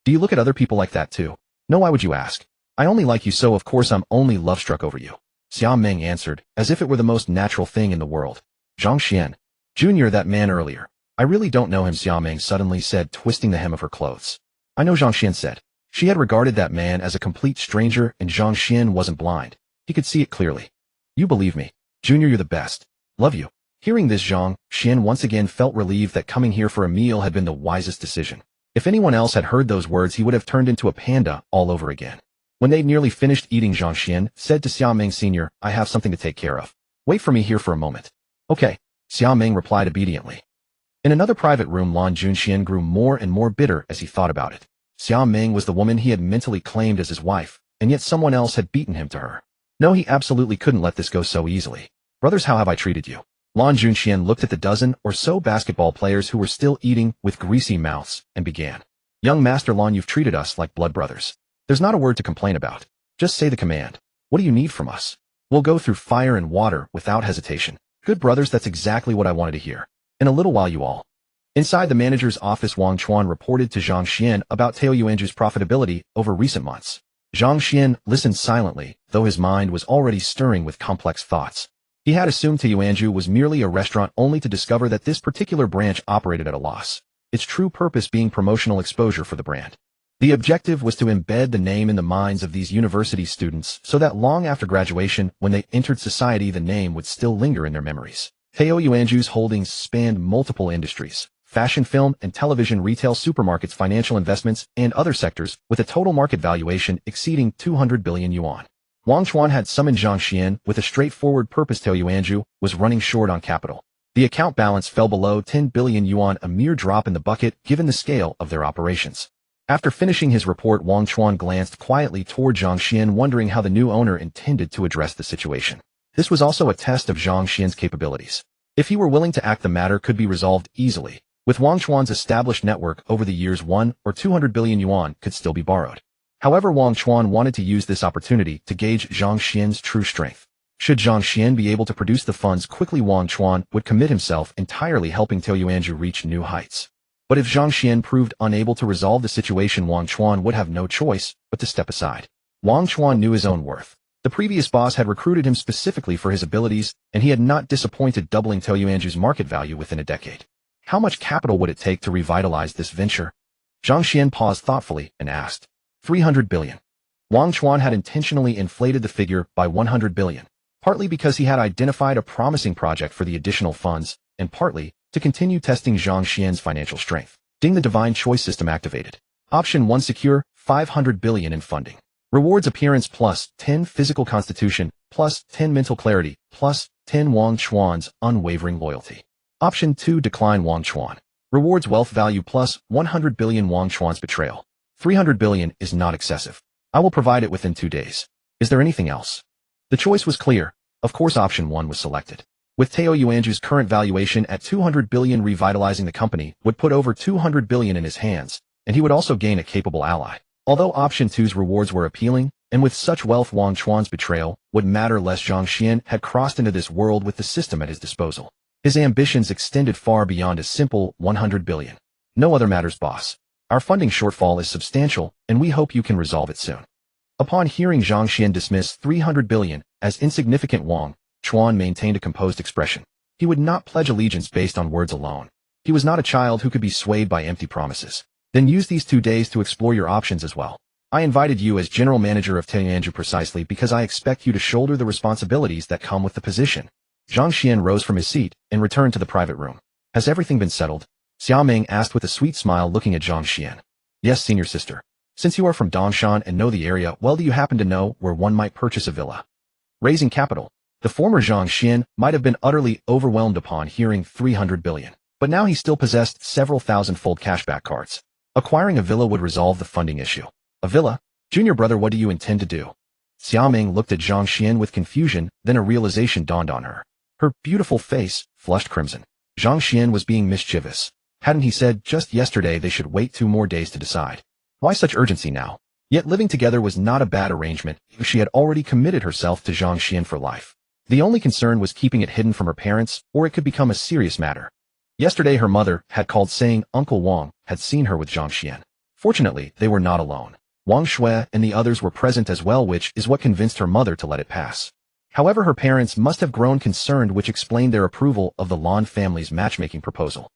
Do you look at other people like that too? No, why would you ask? I only like you, so of course I'm only love-struck over you. Xiao Ming answered, as if it were the most natural thing in the world. Zhang Xuan. Junior, that man earlier. I really don't know him, Xiao Ming suddenly said, twisting the hem of her clothes. I know, Zhang Xuan said. She had regarded that man as a complete stranger, and Zhang Xuan wasn't blind. He could see it clearly. You believe me. Junior, you're the best. Love you. Hearing this, Zhang Xuan once again felt relieved that coming here for a meal had been the wisest decision. If anyone else had heard those words, he would have turned into a panda all over again. When they'd nearly finished eating, Zhang Xuan said to Xiao Ming Sr., I have something to take care of. Wait for me here for a moment. Okay, Xiao Ming replied obediently. In another private room, Lan Junxian grew more and more bitter as he thought about it. Xiao Ming was the woman he had mentally claimed as his wife, and yet someone else had beaten him to her. No, he absolutely couldn't let this go so easily. Brothers, how have I treated you? Lan Junxian looked at the dozen or so basketball players who were still eating with greasy mouths and began. Young Master Lan, you've treated us like blood brothers. There's not a word to complain about. Just say the command. What do you need from us? We'll go through fire and water without hesitation. Good brothers, that's exactly what I wanted to hear. In a little while, you all. Inside the manager's office, Wang Chuan reported to Zhang Xuan about Tao Yuanzhu's profitability over recent months. Zhang Xuan listened silently, though his mind was already stirring with complex thoughts. He had assumed Tao Yuanzhu was merely a restaurant, only to discover that this particular branch operated at a loss, its true purpose being promotional exposure for the brand. The objective was to embed the name in the minds of these university students so that long after graduation, when they entered society, the name would still linger in their memories. Tao Yuanzhu's holdings spanned multiple industries: fashion, film and television, retail, supermarkets, financial investments, and other sectors, with a total market valuation exceeding 200 billion yuan. Wang Chuan had summoned Zhang Xuan with a straightforward purpose. Tao Yuanzhu was running short on capital. The account balance fell below 10 billion yuan, a mere drop in the bucket given the scale of their operations. After finishing his report, Wang Chuan glanced quietly toward Zhang Xuan, wondering how the new owner intended to address the situation. This was also a test of Zhang Xuan's capabilities. If he were willing to act, the matter could be resolved easily. With Wang Chuan's established network over the years, 1 or 200 billion yuan could still be borrowed. However, Wang Chuan wanted to use this opportunity to gauge Zhang Xuan's true strength. Should Zhang Xuan be able to produce the funds quickly, Wang Chuan would commit himself entirely, helping Tao Yuanzhu reach new heights. But if Zhang Xuan proved unable to resolve the situation, Wang Chuan would have no choice but to step aside. Wang Chuan knew his own worth. The previous boss had recruited him specifically for his abilities, and he had not disappointed, doubling Tao Yuanzhu's market value within a decade. How much capital would it take to revitalize this venture? Zhang Xuan paused thoughtfully and asked. 300 billion. Wang Chuan had intentionally inflated the figure by 100 billion, partly because he had identified a promising project for the additional funds, and partly to continue testing Zhang Xuan's financial strength. Ding, the divine choice system activated. Option 1, secure 500 billion in funding. Rewards: appearance plus 10, physical constitution plus 10, mental clarity plus 10, Wang Chuan's unwavering loyalty. Option 2, decline Wang Chuan. Rewards: wealth value plus 100 billion, Wang Chuan's betrayal. 300 billion is not excessive. I will provide it within 2 days. Is there anything else? The choice was clear. Of course, option 1 was selected. With Tao Yuanzhu's current valuation at 200 billion, revitalizing the company would put over 200 billion in his hands, and he would also gain a capable ally. Although option 2's rewards were appealing, and with such wealth, Wang Chuan's betrayal would matter less. Zhang Xuan had crossed into this world with the system at his disposal. His ambitions extended far beyond a simple 100 billion. No other matters, boss. Our funding shortfall is substantial, and we hope you can resolve it soon. Upon hearing Zhang Xuan dismiss 300 billion as insignificant, Wang Chuan maintained a composed expression. He would not pledge allegiance based on words alone. He was not a child who could be swayed by empty promises. Then use these 2 days to explore your options as well. I invited you as general manager of Tao Yuanzhu precisely because I expect you to shoulder the responsibilities that come with the position. Zhang Xuan rose from his seat and returned to the private room. Has everything been settled? Xiao Ming asked with a sweet smile, looking at Zhang Xuan. Yes, senior sister. Since you are from Dongshan and know the area well, do you happen to know where one might purchase a villa? Raising capital. The former Zhang Xuan might have been utterly overwhelmed upon hearing 300 billion, but now he still possessed several thousand-fold cashback cards. Acquiring a villa would resolve the funding issue. A villa? Junior brother, what do you intend to do? Xiao Ming looked at Zhang Xuan with confusion, then a realization dawned on her. Her beautiful face flushed crimson. Zhang Xuan was being mischievous. Hadn't he said just yesterday they should wait 2 more days to decide? Why such urgency now? Yet living together was not a bad arrangement. She had already committed herself to Zhang Xuan for life. The only concern was keeping it hidden from her parents, or it could become a serious matter. Yesterday her mother had called, saying Uncle Wang had seen her with Zhang Xuan. Fortunately, they were not alone. Wang Shui and the others were present as well, which is what convinced her mother to let it pass. However, her parents must have grown concerned, which explained their approval of the Lan family's matchmaking proposal.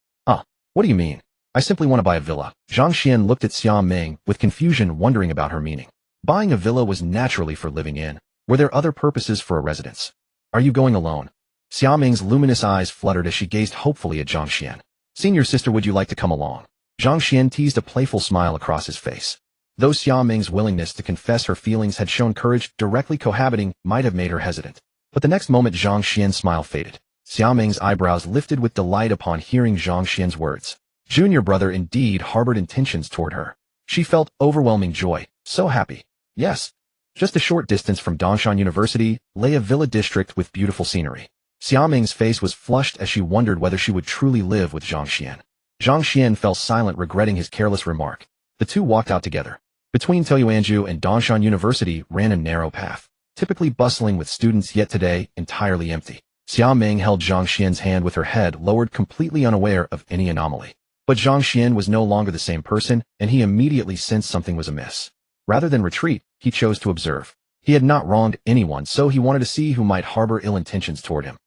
What do you mean? I simply want to buy a villa. Zhang Xuan looked at Xia Ming with confusion, wondering about her meaning. Buying a villa was naturally for living in. Were there other purposes for a residence? Are you going alone? Xia Ming's luminous eyes fluttered as she gazed hopefully at Zhang Xuan. Senior sister, would you like to come along? Zhang Xuan teased a playful smile across his face. Though Xia Ming's willingness to confess her feelings had shown courage, directly cohabiting might have made her hesitant. But the next moment Zhang Xuan's smile faded. Xia Ming's eyebrows lifted with delight upon hearing Zhang Xuan's words. Junior brother indeed harbored intentions toward her. She felt overwhelming joy, so happy. Yes. Just a short distance from Dongshan University lay a villa district with beautiful scenery. Xia Ming's face was flushed as she wondered whether she would truly live with Zhang Xuan. Zhang Xuan fell silent, regretting his careless remark. The two walked out together. Between Tuoyuanju and Dongshan University ran a narrow path, typically bustling with students, yet today entirely empty. Xia Ming held Zhang Xuan's hand with her head lowered, completely unaware of any anomaly. But Zhang Xuan was no longer the same person, and he immediately sensed something was amiss. Rather than retreat, he chose to observe. He had not wronged anyone, so he wanted to see who might harbor ill intentions toward him.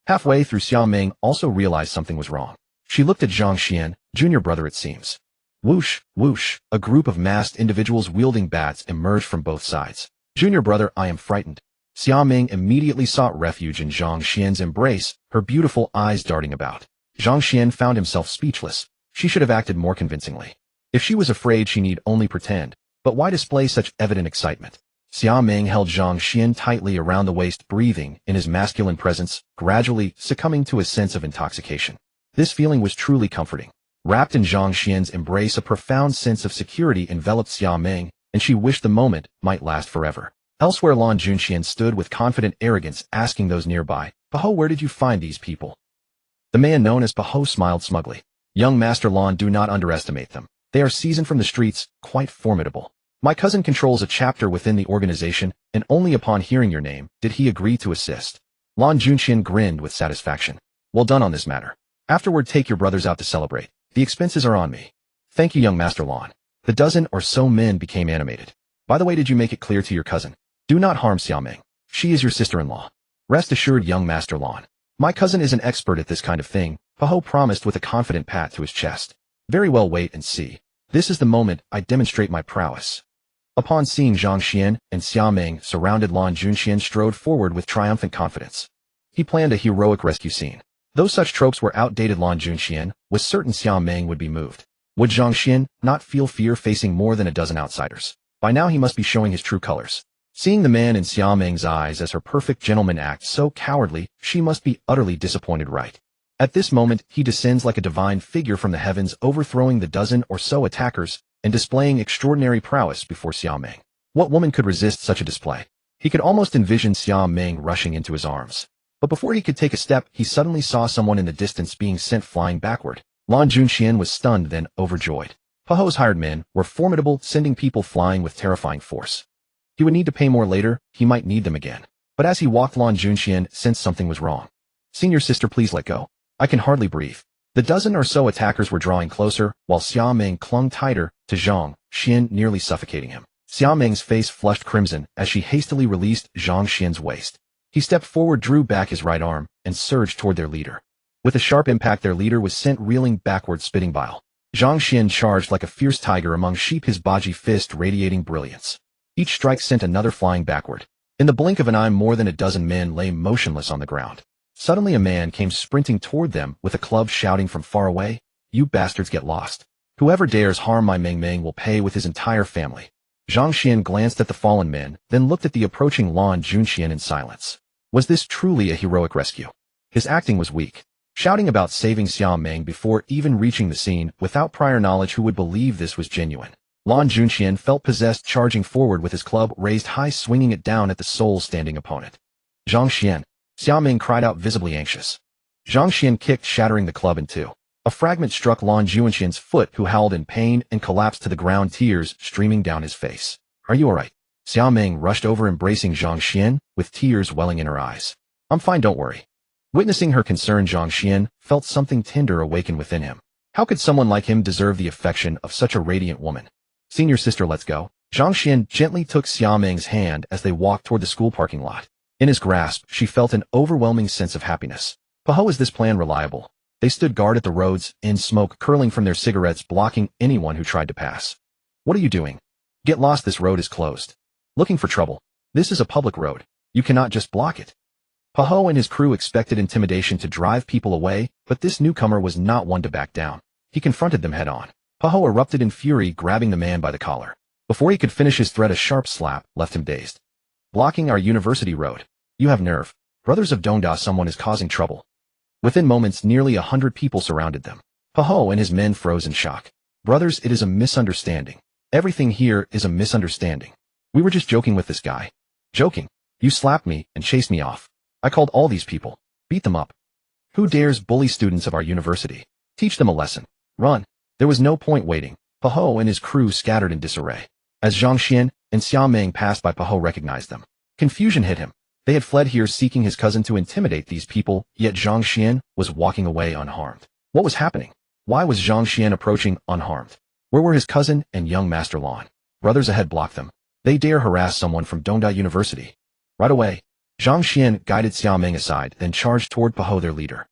Halfway through, Xia Ming also realized something was wrong. She looked at Zhang Xuan, junior brother it seems. Whoosh, whoosh, a group of masked individuals wielding bats emerged from both sides. Junior brother, I am frightened. Xia Ming immediately sought refuge in Zhang Xuan's embrace, her beautiful eyes darting about. Zhang Xuan found himself speechless. She should have acted more convincingly. If she was afraid, she need only pretend. But why display such evident excitement? Xia Ming held Zhang Xuan tightly around the waist, breathing in his masculine presence, gradually succumbing to a sense of intoxication. This feeling was truly comforting. Wrapped in Zhang Xuan's embrace, a profound sense of security enveloped Xia Ming, and she wished the moment might last forever. Elsewhere, Lan Junxian stood with confident arrogance, asking those nearby, "Paho, where did you find these people?" The man known as Paho smiled smugly. "Young Master Lan, do not underestimate them. They are seasoned from the streets, quite formidable. My cousin controls a chapter within the organization, and only upon hearing your name did he agree to assist." Lan Junxian grinned with satisfaction. "Well done on this matter. Afterward, take your brothers out to celebrate. The expenses are on me." "Thank you, young Master Lan." The dozen or so men became animated. "By the way, did you make it clear to your cousin? Do not harm Xia Ming. She is your sister-in-law." "Rest assured, young Master Lan. My cousin is an expert at this kind of thing," Paho promised with a confident pat to his chest. "Very well, wait and see. This is the moment I demonstrate my prowess." Upon seeing Zhang Xuan and Xia Ming surrounded, Lan Junxian strode forward with triumphant confidence. He planned a heroic rescue scene. Though such tropes were outdated, Lan Junxian was certain Xia Ming would be moved. Would Zhang Xuan not feel fear facing more than a dozen outsiders? By now he must be showing his true colors. Seeing the man in Xia Ming's eyes as her perfect gentleman act so cowardly, she must be utterly disappointed, right? At this moment, he descends like a divine figure from the heavens, overthrowing the dozen or so attackers and displaying extraordinary prowess before Xia Ming. What woman could resist such a display? He could almost envision Xia Ming rushing into his arms. But before he could take a step, he suddenly saw someone in the distance being sent flying backward. Lan Junxian was stunned, then overjoyed. Paho's hired men were formidable, sending people flying with terrifying force. He would need to pay more later, he might need them again. But as he walked, Lan Junxian sensed something was wrong. "Senior sister, please let go. I can hardly breathe." The dozen or so attackers were drawing closer, while Xia Ming clung tighter to Zhang Xuan, nearly suffocating him. Xia Ming's face flushed crimson as she hastily released Zhang Xuan's waist. He stepped forward, drew back his right arm, and surged toward their leader. With a sharp impact, their leader was sent reeling backward, spitting bile. Zhang Xuan charged like a fierce tiger among sheep, his baji fist radiating brilliance. Each strike sent another flying backward. In the blink of an eye, more than a dozen men lay motionless on the ground. Suddenly a man came sprinting toward them with a club, shouting from far away, "You bastards, get lost. Whoever dares harm my Ming Ming will pay with his entire family." Zhang Xuan glanced at the fallen men, then looked at the approaching Lan Junxian in silence. Was this truly a heroic rescue? His acting was weak. Shouting about saving Xia Ming before even reaching the scene, without prior knowledge, who would believe this was genuine? Lan Junxian felt possessed, charging forward with his club raised high, swinging it down at the soul-standing opponent. "Zhang Xuan!" Xia Ming cried out, visibly anxious. Zhang Xuan kicked, shattering the club in two. A fragment struck Lan Junxian's foot, who howled in pain and collapsed to the ground, tears streaming down his face. "Are you all right?" Xia Ming rushed over, embracing Zhang Xuan, with tears welling in her eyes. "I'm fine, don't worry." Witnessing her concern, Zhang Xuan felt something tender awaken within him. How could someone like him deserve the affection of such a radiant woman? "Senior sister, let's go." Zhang Xuan gently took Xia Ming's hand as they walked toward the school parking lot. In his grasp, she felt an overwhelming sense of happiness. Paho, is this plan reliable? They stood guard at the roads, in smoke curling from their cigarettes blocking anyone who tried to pass. What are you doing? Get lost, this road is closed. Looking for trouble. This is a public road. You cannot just block it. Paho and his crew expected intimidation to drive people away, but this newcomer was not one to back down. He confronted them head-on. Paho erupted in fury, grabbing the man by the collar. Before he could finish his threat, a sharp slap left him dazed. Blocking our university road. You have nerve. Brothers of Dongda, someone is causing trouble. Within moments, nearly 100 people surrounded them. Paho and his men froze in shock. Brothers, it is a misunderstanding. Everything here is a misunderstanding. We were just joking with this guy. Joking? You slapped me and chased me off. I called all these people. Beat them up. Who dares bully students of our university? Teach them a lesson. Run. There was no point waiting. Paho and his crew scattered in disarray. As Zhang Xuan and Xia Meng passed by, Paho recognized them. Confusion hit him. They had fled here seeking his cousin to intimidate these people, yet Zhang Xuan was walking away unharmed. What was happening? Why was Zhang Xuan approaching unharmed? Where were his cousin and young Master Lan? Brothers ahead blocked them. They dare harass someone from Dongda University. Right away. Zhang Xuan guided Xia Meng aside, then charged toward Paho, their leader.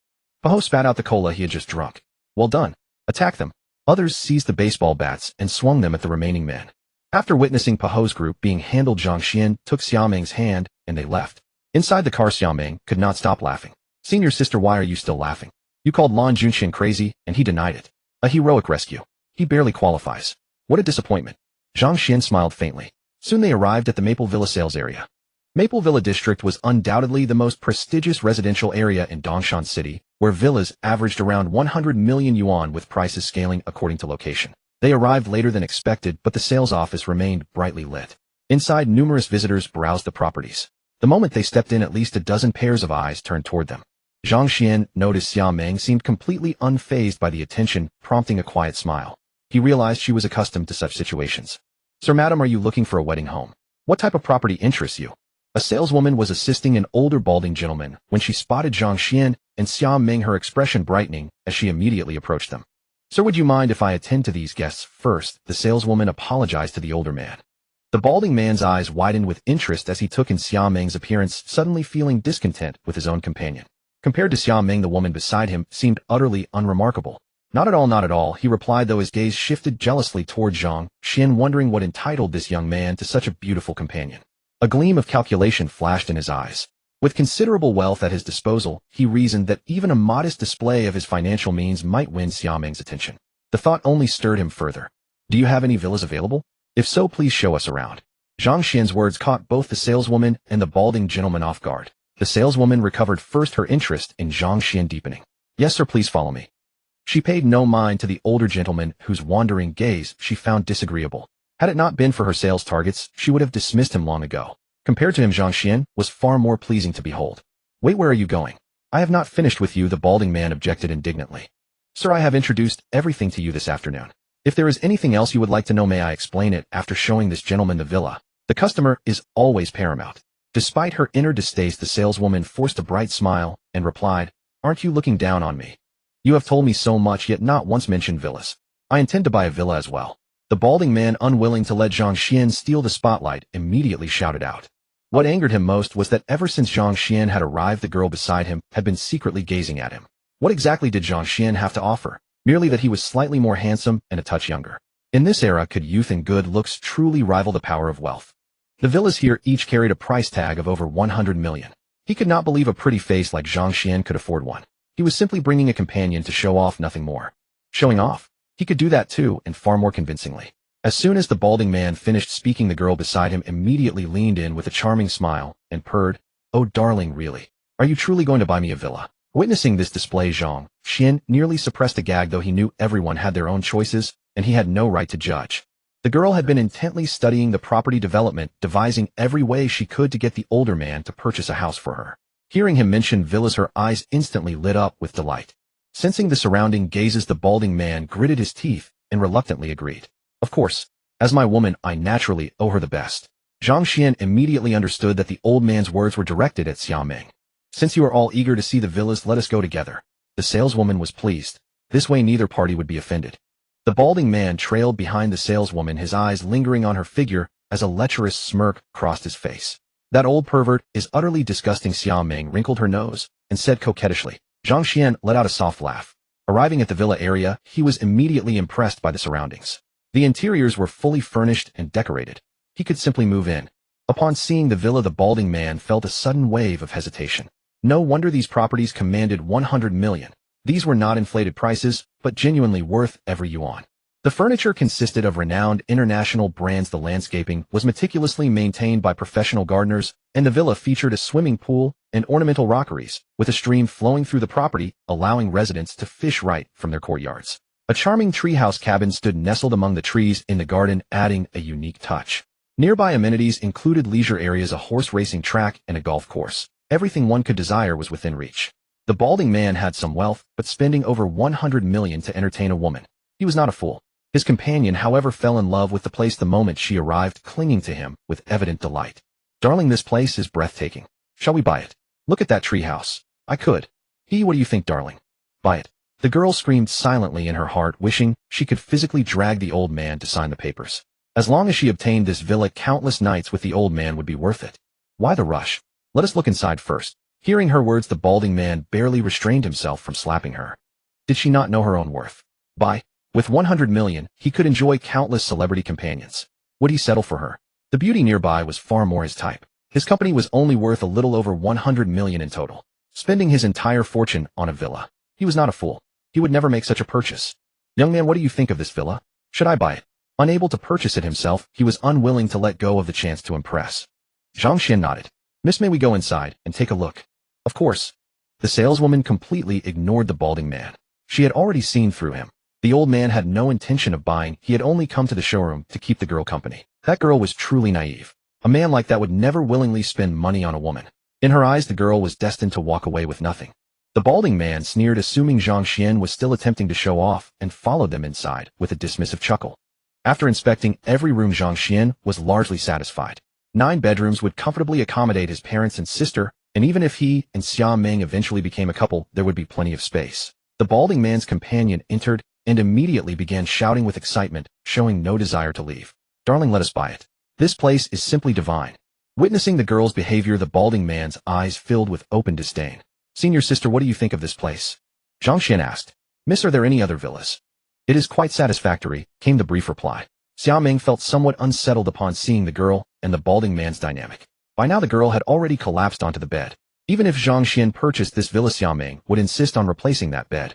Paho spat out the cola he had just drunk. Well done. Attack them. Others seized the baseball bats and swung them at the remaining men. After witnessing Paho's group being handled, Zhang Xuan took Xia Meng's hand, and they left. Inside the car, Xia Meng could not stop laughing. Senior sister, why are you still laughing? You called Lan Junxian crazy, and he denied it. A heroic rescue. He barely qualifies. What a disappointment. Zhang Xuan smiled faintly. Soon they arrived at the Maple Villa sales area. Maple Villa district was undoubtedly the most prestigious residential area in Dongshan City, where villas averaged around 100 million yuan with prices scaling according to location. They arrived later than expected, but the sales office remained brightly lit. Inside, numerous visitors browsed the properties. The moment they stepped in, at least a dozen pairs of eyes turned toward them. Zhang Xuan noticed Xia Meng seemed completely unfazed by the attention, prompting a quiet smile. He realized she was accustomed to such situations. Sir, madam, are you looking for a wedding home? What type of property interests you? A saleswoman was assisting an older balding gentleman when she spotted Zhang Xuan and Xia Meng, her expression brightening as she immediately approached them. Sir, would you mind if I attend to these guests first? The saleswoman apologized to the older man. The balding man's eyes widened with interest as he took in Xia Meng's appearance, suddenly feeling discontent with his own companion. Compared to Xia Meng, the woman beside him seemed utterly unremarkable. Not at all, not at all, he replied, though his gaze shifted jealously toward Zhang Xuan, wondering what entitled this young man to such a beautiful companion. A gleam of calculation flashed in his eyes. With considerable wealth at his disposal, he reasoned that even a modest display of his financial means might win Xia Meng's attention. The thought only stirred him further. Do you have any villas available? If so, please show us around. Zhang Xuan's words caught both the saleswoman and the balding gentleman off guard. The saleswoman recovered first, her interest in Zhang Xuan deepening. Yes, sir, please follow me. She paid no mind to the older gentleman, whose wandering gaze she found disagreeable. Had it not been for her sales targets, she would have dismissed him long ago. Compared to him, Zhang Xuan was far more pleasing to behold. Wait, where are you going? I have not finished with you, the balding man objected indignantly. Sir, I have introduced everything to you this afternoon. If there is anything else you would like to know, may I explain it? After showing this gentleman the villa, the customer is always paramount. Despite her inner distaste, the saleswoman forced a bright smile and replied, Aren't you looking down on me? You have told me so much, yet not once mentioned villas. I intend to buy a villa as well. The balding man, unwilling to let Zhang Xuan steal the spotlight, immediately shouted out. What angered him most was that ever since Zhang Xuan had arrived, the girl beside him had been secretly gazing at him. What exactly did Zhang Xuan have to offer? Merely that he was slightly more handsome and a touch younger. In this era, could youth and good looks truly rival the power of wealth? The villas here each carried a price tag of over 100 million. He could not believe a pretty face like Zhang Xuan could afford one. He was simply bringing a companion to show off, nothing more. Showing off? He could do that too, and far more convincingly. As soon as the balding man finished speaking, the girl beside him immediately leaned in with a charming smile and purred, Oh darling, really? Are you truly going to buy me a villa? Witnessing this display, Zhang Xuan nearly suppressed a gag, though he knew everyone had their own choices, and he had no right to judge. The girl had been intently studying the property development, devising every way she could to get the older man to purchase a house for her. Hearing him mention villas, her eyes instantly lit up with delight. Sensing the surrounding gazes, the balding man gritted his teeth and reluctantly agreed. Of course, as my woman, I naturally owe her the best. Zhang Xuan immediately understood that the old man's words were directed at Xia Meng. Since you are all eager to see the villas, let us go together. The saleswoman was pleased. This way neither party would be offended. The balding man trailed behind the saleswoman, his eyes lingering on her figure as a lecherous smirk crossed his face. That old pervert is utterly disgusting. Xia Ming wrinkled her nose and said coquettishly. Zhang Xuan let out a soft laugh. Arriving at the villa area, he was immediately impressed by the surroundings. The interiors were fully furnished and decorated. He could simply move in. Upon seeing the villa, the balding man felt a sudden wave of hesitation. No wonder these properties commanded 100 million. These were not inflated prices, but genuinely worth every yuan. The furniture consisted of renowned international brands. The landscaping was meticulously maintained by professional gardeners, and the villa featured a swimming pool and ornamental rockeries, with a stream flowing through the property, allowing residents to fish right from their courtyards. A charming treehouse cabin stood nestled among the trees in the garden, adding a unique touch. Nearby amenities included leisure areas, a horse racing track, and a golf course. Everything one could desire was within reach. The balding man had some wealth, but spending over 100 million to entertain a woman. He was not a fool. His companion, however, fell in love with the place the moment she arrived, clinging to him with evident delight. Darling, this place is breathtaking. Shall we buy it? Look at that treehouse. I could. What do you think, darling? Buy it. The girl screamed silently in her heart, wishing she could physically drag the old man to sign the papers. As long as she obtained this villa, countless nights with the old man would be worth it. Why the rush? Let us look inside first. Hearing her words, the balding man barely restrained himself from slapping her. Did she not know her own worth? With 100 million, he could enjoy countless celebrity companions. Would he settle for her? The beauty nearby was far more his type. His company was only worth a little over 100 million in total. Spending his entire fortune on a villa. He was not a fool. He would never make such a purchase. Young man, what do you think of this villa? Should I buy it? Unable to purchase it himself, he was unwilling to let go of the chance to impress. Zhang Xuan nodded. Miss, may we go inside and take a look? Of course. The saleswoman completely ignored the balding man. She had already seen through him. The old man had no intention of buying. He had only come to the showroom to keep the girl company. That girl was truly naive. A man like that would never willingly spend money on a woman. In her eyes, the girl was destined to walk away with nothing. The balding man sneered, assuming Zhang Xuan was still attempting to show off, and followed them inside with a dismissive chuckle. After inspecting every room, Zhang Xuan was largely satisfied. 9 bedrooms would comfortably accommodate his parents and sister, and even if he and Xia Ming eventually became a couple, there would be plenty of space. The balding man's companion entered and immediately began shouting with excitement, showing no desire to leave. Darling, let us buy it. This place is simply divine. Witnessing the girl's behavior, the balding man's eyes filled with open disdain. Senior sister, what do you think of this place? Zhang Xuan asked. Miss, are there any other villas? It is quite satisfactory, came the brief reply. Xia Ming felt somewhat unsettled upon seeing the girl and the balding man's dynamic. By now the girl had already collapsed onto the bed. Even if Zhang Xuan purchased this villa, Xia Ming would insist on replacing that bed.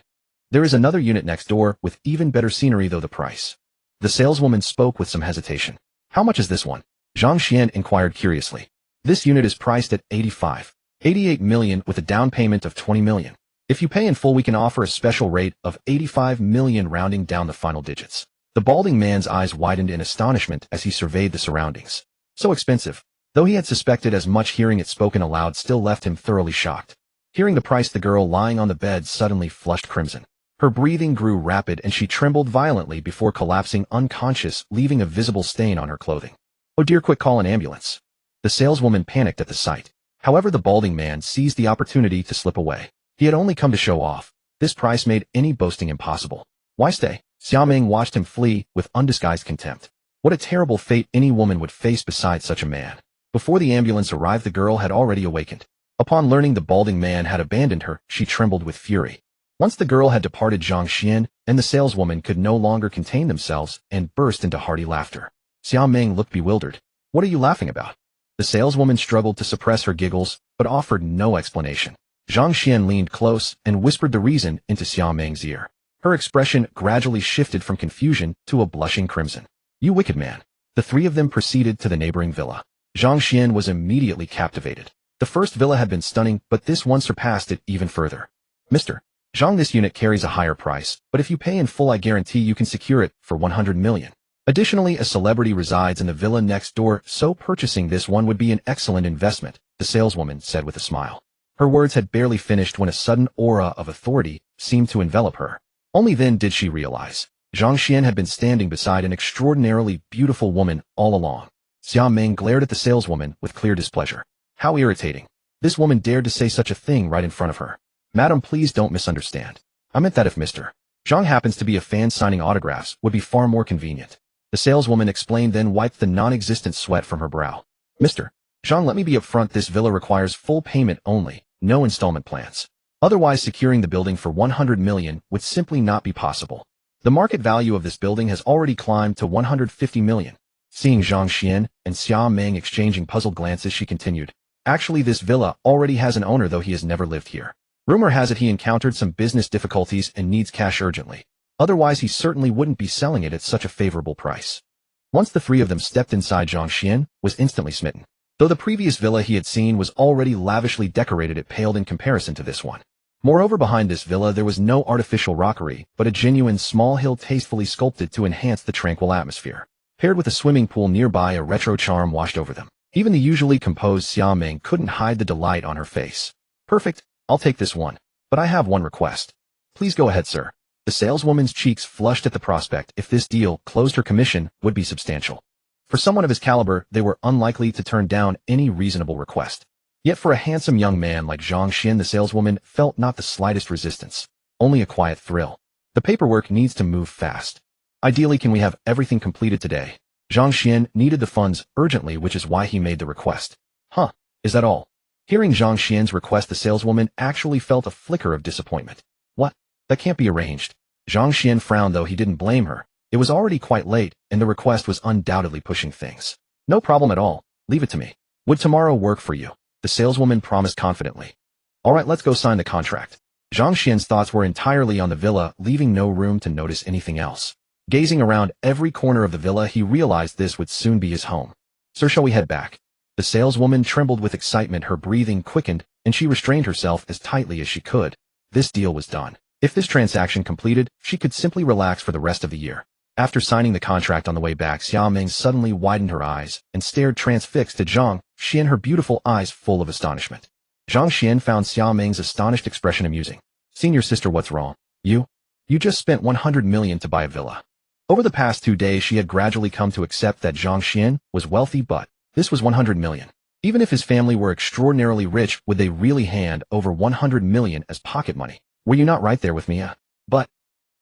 There is another unit next door with even better scenery, though the price. The saleswoman spoke with some hesitation. How much is this one? Zhang Xuan inquired curiously. This unit is priced at 88 million with a down payment of 20 million. If you pay in full, we can offer a special rate of 85 million, rounding down the final digits. The balding man's eyes widened in astonishment as he surveyed the surroundings. So expensive. Though he had suspected as much, hearing it spoken aloud still left him thoroughly shocked. Hearing the price, the girl lying on the bed suddenly flushed crimson. Her breathing grew rapid and she trembled violently before collapsing unconscious, leaving a visible stain on her clothing. Oh dear, quick, call an ambulance. The saleswoman panicked at the sight. However, the balding man seized the opportunity to slip away. He had only come to show off. This price made any boasting impossible. Why stay? Xia Ming watched him flee with undisguised contempt. What a terrible fate any woman would face beside such a man. Before the ambulance arrived, the girl had already awakened. Upon learning the balding man had abandoned her, she trembled with fury. Once the girl had departed, Zhang Xuan and the saleswoman could no longer contain themselves and burst into hearty laughter. Xia Ming looked bewildered. What are you laughing about? The saleswoman struggled to suppress her giggles, but offered no explanation. Zhang Xuan leaned close and whispered the reason into Xia Ming's ear. Her expression gradually shifted from confusion to a blushing crimson. You wicked man. The three of them proceeded to the neighboring villa. Zhang Xuan was immediately captivated. The first villa had been stunning, but this one surpassed it even further. Mr. Zhang, this unit carries a higher price, but if you pay in full, I guarantee you can secure it for 100 million. Additionally, a celebrity resides in the villa next door, so purchasing this one would be an excellent investment, the saleswoman said with a smile. Her words had barely finished when a sudden aura of authority seemed to envelop her. Only then did she realize. Zhang Xuan had been standing beside an extraordinarily beautiful woman all along. Xia Ming glared at the saleswoman with clear displeasure. How irritating. This woman dared to say such a thing right in front of her. Madam, please don't misunderstand. I meant that if Mr. Zhang happens to be a fan, signing autographs would be far more convenient. The saleswoman explained, then wiped the non-existent sweat from her brow. Mr. Zhang, let me be upfront, this villa requires full payment only, no installment plans. Otherwise, securing the building for 100 million would simply not be possible. The market value of this building has already climbed to 150 million. Seeing Zhang Xuan and Xia Meng exchanging puzzled glances, she continued, actually, this villa already has an owner, though he has never lived here. Rumor has it he encountered some business difficulties and needs cash urgently. Otherwise, he certainly wouldn't be selling it at such a favorable price. Once the three of them stepped inside, Zhang Xuan was instantly smitten. Though the previous villa he had seen was already lavishly decorated, it paled in comparison to this one. Moreover, behind this villa there was no artificial rockery, but a genuine small hill tastefully sculpted to enhance the tranquil atmosphere. Paired with a swimming pool nearby, a retro charm washed over them. Even the usually composed Xia Meng couldn't hide the delight on her face. Perfect, I'll take this one. But I have one request. Please go ahead, sir. The saleswoman's cheeks flushed at the prospect. If this deal closed, her commission would be substantial. For someone of his caliber, they were unlikely to turn down any reasonable request. Yet for a handsome young man like Zhang Xuan, the saleswoman felt not the slightest resistance, only a quiet thrill. The paperwork needs to move fast. Ideally, can we have everything completed today? Zhang Xuan needed the funds urgently, which is why he made the request. Huh, is that all? Hearing Zhang Xuan's request, the saleswoman actually felt a flicker of disappointment. What? That can't be arranged. Zhang Xuan frowned, though he didn't blame her. It was already quite late, and the request was undoubtedly pushing things. No problem at all. Leave it to me. Would tomorrow work for you? The saleswoman promised confidently. All right, let's go sign the contract. Zhang Xuan's thoughts were entirely on the villa, leaving no room to notice anything else. Gazing around every corner of the villa, he realized this would soon be his home. Sir, shall we head back? The saleswoman trembled with excitement, her breathing quickened, and she restrained herself as tightly as she could. This deal was done. If this transaction completed, she could simply relax for the rest of the year. After signing the contract on the way back, Xia Meng suddenly widened her eyes and stared transfixed at Zhang Xuan, her beautiful eyes full of astonishment. Zhang Xuan found Xia Meng's astonished expression amusing. Senior sister, what's wrong? You just spent 100 million to buy a villa. Over the past 2 days, she had gradually come to accept that Zhang Xuan was wealthy, but this was 100 million. Even if his family were extraordinarily rich, would they really hand over 100 million as pocket money? Were you not right there with me? But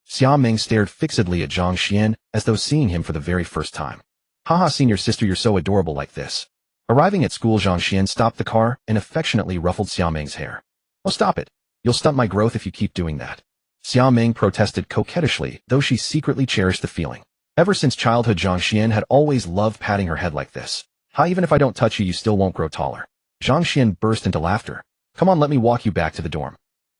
Xia Meng stared fixedly at Zhang Xuan as though seeing him for the very first time. Haha, senior sister, you're so adorable like this. Arriving at school, Zhang Xuan stopped the car and affectionately ruffled Xia Meng's hair. Oh, stop it. You'll stunt my growth if you keep doing that. Xia Meng protested coquettishly, though she secretly cherished the feeling. Ever since childhood, Zhang Xuan had always loved patting her head like this. Ha, even if I don't touch you, you still won't grow taller. Zhang Xuan burst into laughter. Come on, let me walk you back to the dorm.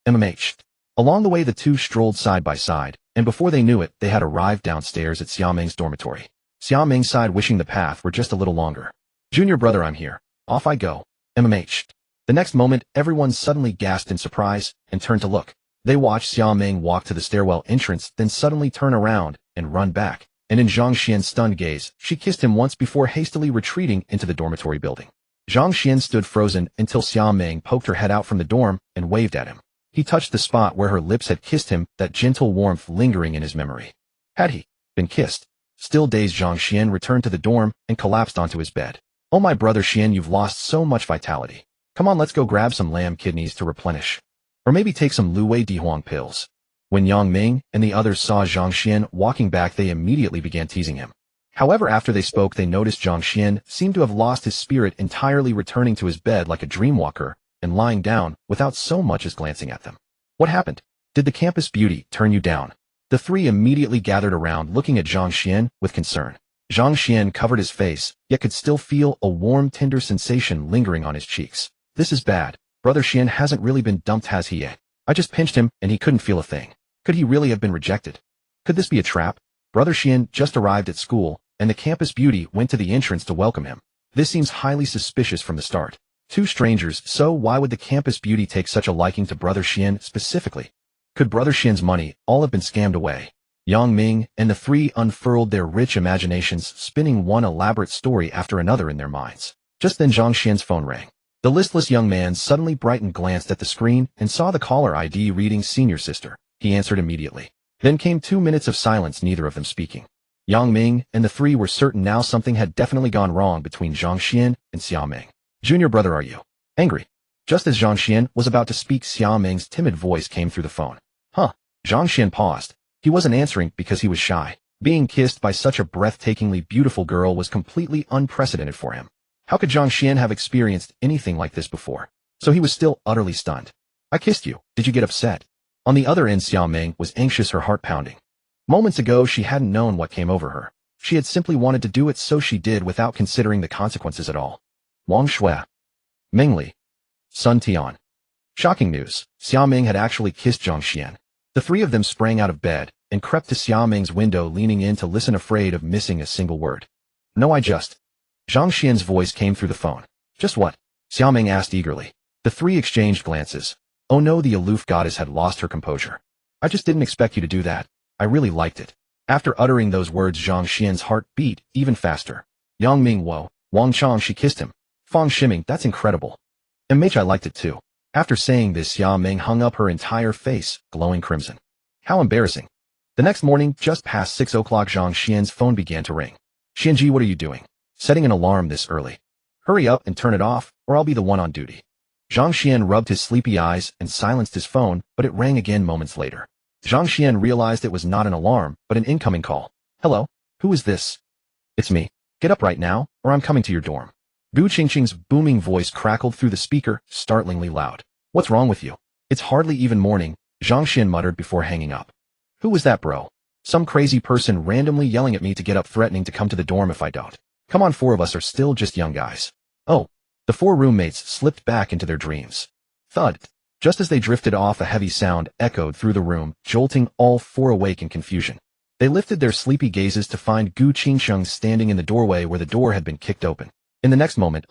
MMH. Along the way, the two strolled side by side, and before they knew it, they had arrived downstairs at Xia Meng's dormitory. Xia Meng sighed, wishing the path were just a little longer. Junior brother, I'm here. Off I go. MMH. The next moment, everyone suddenly gasped in surprise and turned to look. They watched Xia Meng walk to the stairwell entrance, then suddenly turn around and run back. And in Zhang Xuan's stunned gaze, she kissed him once before hastily retreating into the dormitory building. Zhang Xuan stood frozen until Xia Meng poked her head out from the dorm and waved at him. He touched the spot where her lips had kissed him, that gentle warmth lingering in his memory. Had he been kissed? Still dazed, Zhang Xuan returned to the dorm and collapsed onto his bed. Oh, my brother Xuan, you've lost so much vitality. Come on, let's go grab some lamb kidneys to replenish. Or maybe take some Luwei Dihuang pills. When Yang Ming and the others saw Zhang Xuan walking back, they immediately began teasing him. However, after they spoke, they noticed Zhang Xuan seemed to have lost his spirit entirely, returning to his bed like a dreamwalker and lying down without so much as glancing at them. What happened? Did the campus beauty turn you down? The three immediately gathered around, looking at Zhang Xuan with concern. Zhang Xuan covered his face, yet could still feel a warm, tender sensation lingering on his cheeks. This is bad. Brother Xuan hasn't really been dumped, has he yet? I just pinched him and he couldn't feel a thing. Could he really have been rejected? Could this be a trap? Brother Xuan just arrived at school, and the campus beauty went to the entrance to welcome him. This seems highly suspicious from the start. Two strangers, so why would the campus beauty take such a liking to Brother Xuan specifically? Could Brother Xuan's money all have been scammed away? Yang Ming and the three unfurled their rich imaginations, spinning one elaborate story after another in their minds. Just then Zhang Xuan's phone rang. The listless young man suddenly brightened, glanced at the screen, and saw the caller ID reading Senior Sister. He answered immediately. Then came 2 minutes of silence, neither of them speaking. Yang Ming and the three were certain now something had definitely gone wrong between Zhang Xuan and Xia Meng. Junior brother, are you angry? Just as Zhang Xuan was about to speak, Xia Meng's timid voice came through the phone. Huh? Zhang Xuan paused. He wasn't answering because he was shy. Being kissed by such a breathtakingly beautiful girl was completely unprecedented for him. How could Zhang Xuan have experienced anything like this before? So he was still utterly stunned. I kissed you. Did you get upset? On the other end, Xiao Ming was anxious, her heart pounding. Moments ago, she hadn't known what came over her. She had simply wanted to do it, so she did without considering the consequences at all. Wang Shui. Ming Li. Sun Tian. Shocking news. Xiao Ming had actually kissed Zhang Xuan. The three of them sprang out of bed and crept to Xiao Ming's window, leaning in to listen, afraid of missing a single word. No, I just... Zhang Xuan's voice came through the phone. Just what? Xiao Ming asked eagerly. The three exchanged glances. Oh no, the aloof goddess had lost her composure. I just didn't expect you to do that. I really liked it. After uttering those words, Zhang Xuan's heart beat even faster. Yang Ming Wo, Wang Chong, she kissed him. Fang Shiming, that's incredible. MH, I liked it too. After saying this, Xiao Ming hung up, her entire face glowing crimson. How embarrassing. The next morning, just past 6 o'clock, Zhang Xuan's phone began to ring. Xianji, what are you doing? Setting an alarm this early. Hurry up and turn it off, or I'll be the one on duty. Zhang Xuan rubbed his sleepy eyes and silenced his phone, but it rang again moments later. Zhang Xuan realized it was not an alarm, but an incoming call. Hello? Who is this? It's me. Get up right now, or I'm coming to your dorm. Gu Qingqing's booming voice crackled through the speaker, startlingly loud. What's wrong with you? It's hardly even morning, Zhang Xuan muttered before hanging up. Who was that, bro? Some crazy person randomly yelling at me to get up, threatening to come to the dorm if I don't. Come on, 4 of us are still just young guys. Oh. The 4 roommates slipped back into their dreams. Thud. Just as they drifted off, a heavy sound echoed through the room, jolting all 4 awake in confusion. They lifted their sleepy gazes to find Gu Qingqing standing in the doorway where the door had been kicked open. In the next moment,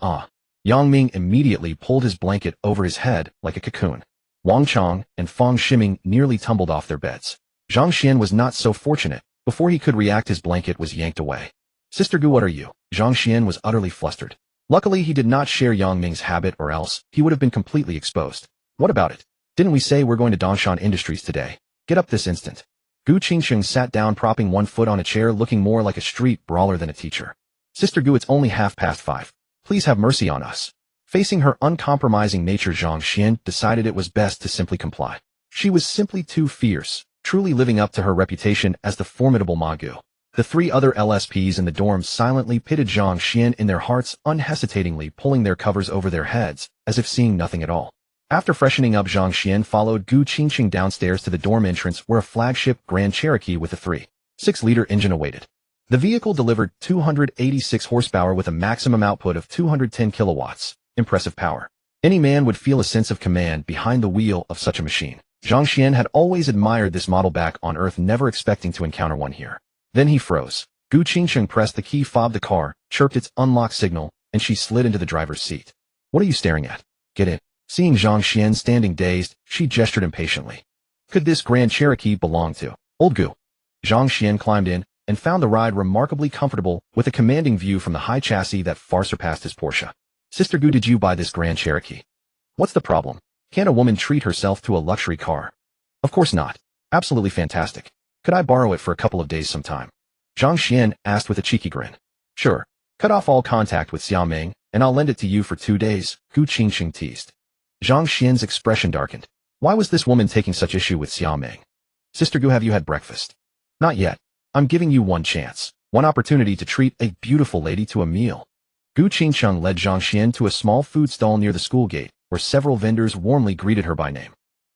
Yang Ming immediately pulled his blanket over his head like a cocoon. Wang Chong and Fang Shiming nearly tumbled off their beds. Zhang Xuan was not so fortunate. Before he could react, his blanket was yanked away. Sister Gu, what are you? Zhang Xuan was utterly flustered. Luckily, he did not share Yang Ming's habit, or else he would have been completely exposed. What about it? Didn't we say we're going to Dongshan Industries today? Get up this instant. Gu Qingqing sat down, propping one foot on a chair, looking more like a street brawler than a teacher. Sister Gu, it's only 5:30. Please have mercy on us. Facing her uncompromising nature, Zhang Xuan decided it was best to simply comply. She was simply too fierce, truly living up to her reputation as the formidable Ma Gu. The 3 other LSPs in the dorm silently pitted Zhang Xuan in their hearts, unhesitatingly pulling their covers over their heads, as if seeing nothing at all. After freshening up, Zhang Xuan followed Gu Qingqing downstairs to the dorm entrance, where a flagship Grand Cherokee with a 3.6-liter engine awaited. The vehicle delivered 286 horsepower with a maximum output of 210 kilowatts. Impressive power. Any man would feel a sense of command behind the wheel of such a machine. Zhang Xuan had always admired this model back on Earth, never expecting to encounter one here. Then he froze. Gu Qingqing pressed the key fob. The car chirped its unlock signal, and she slid into the driver's seat. What are you staring at? Get in. Seeing Zhang Xuan standing dazed, she gestured impatiently. Could this Grand Cherokee belong to old Gu? Zhang Xuan climbed in and found the ride remarkably comfortable, with a commanding view from the high chassis that far surpassed his Porsche. Sister Gu, did you buy this Grand Cherokee? What's the problem? Can't a woman treat herself to a luxury car? Of course not. Absolutely fantastic. Could I borrow it for a couple of days sometime? Zhang Xuan asked with a cheeky grin. Sure. Cut off all contact with Xiao Ming, and I'll lend it to you for 2 days, Gu Qingqing teased. Zhang Xuan's expression darkened. Why was this woman taking such issue with Xiao Ming? Sister Gu, have you had breakfast? Not yet. I'm giving you one chance, one opportunity to treat a beautiful lady to a meal. Gu Qingqing led Zhang Xuan to a small food stall near the school gate, where several vendors warmly greeted her by name.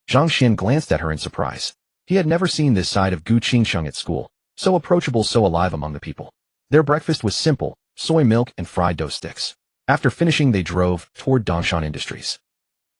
Zhang Xuan glanced at her in surprise. He had never seen this side of Gu Qingqing at school, so approachable, so alive among the people. Their breakfast was simple, soy milk and fried dough sticks. After finishing, they drove toward Dongshan Industries.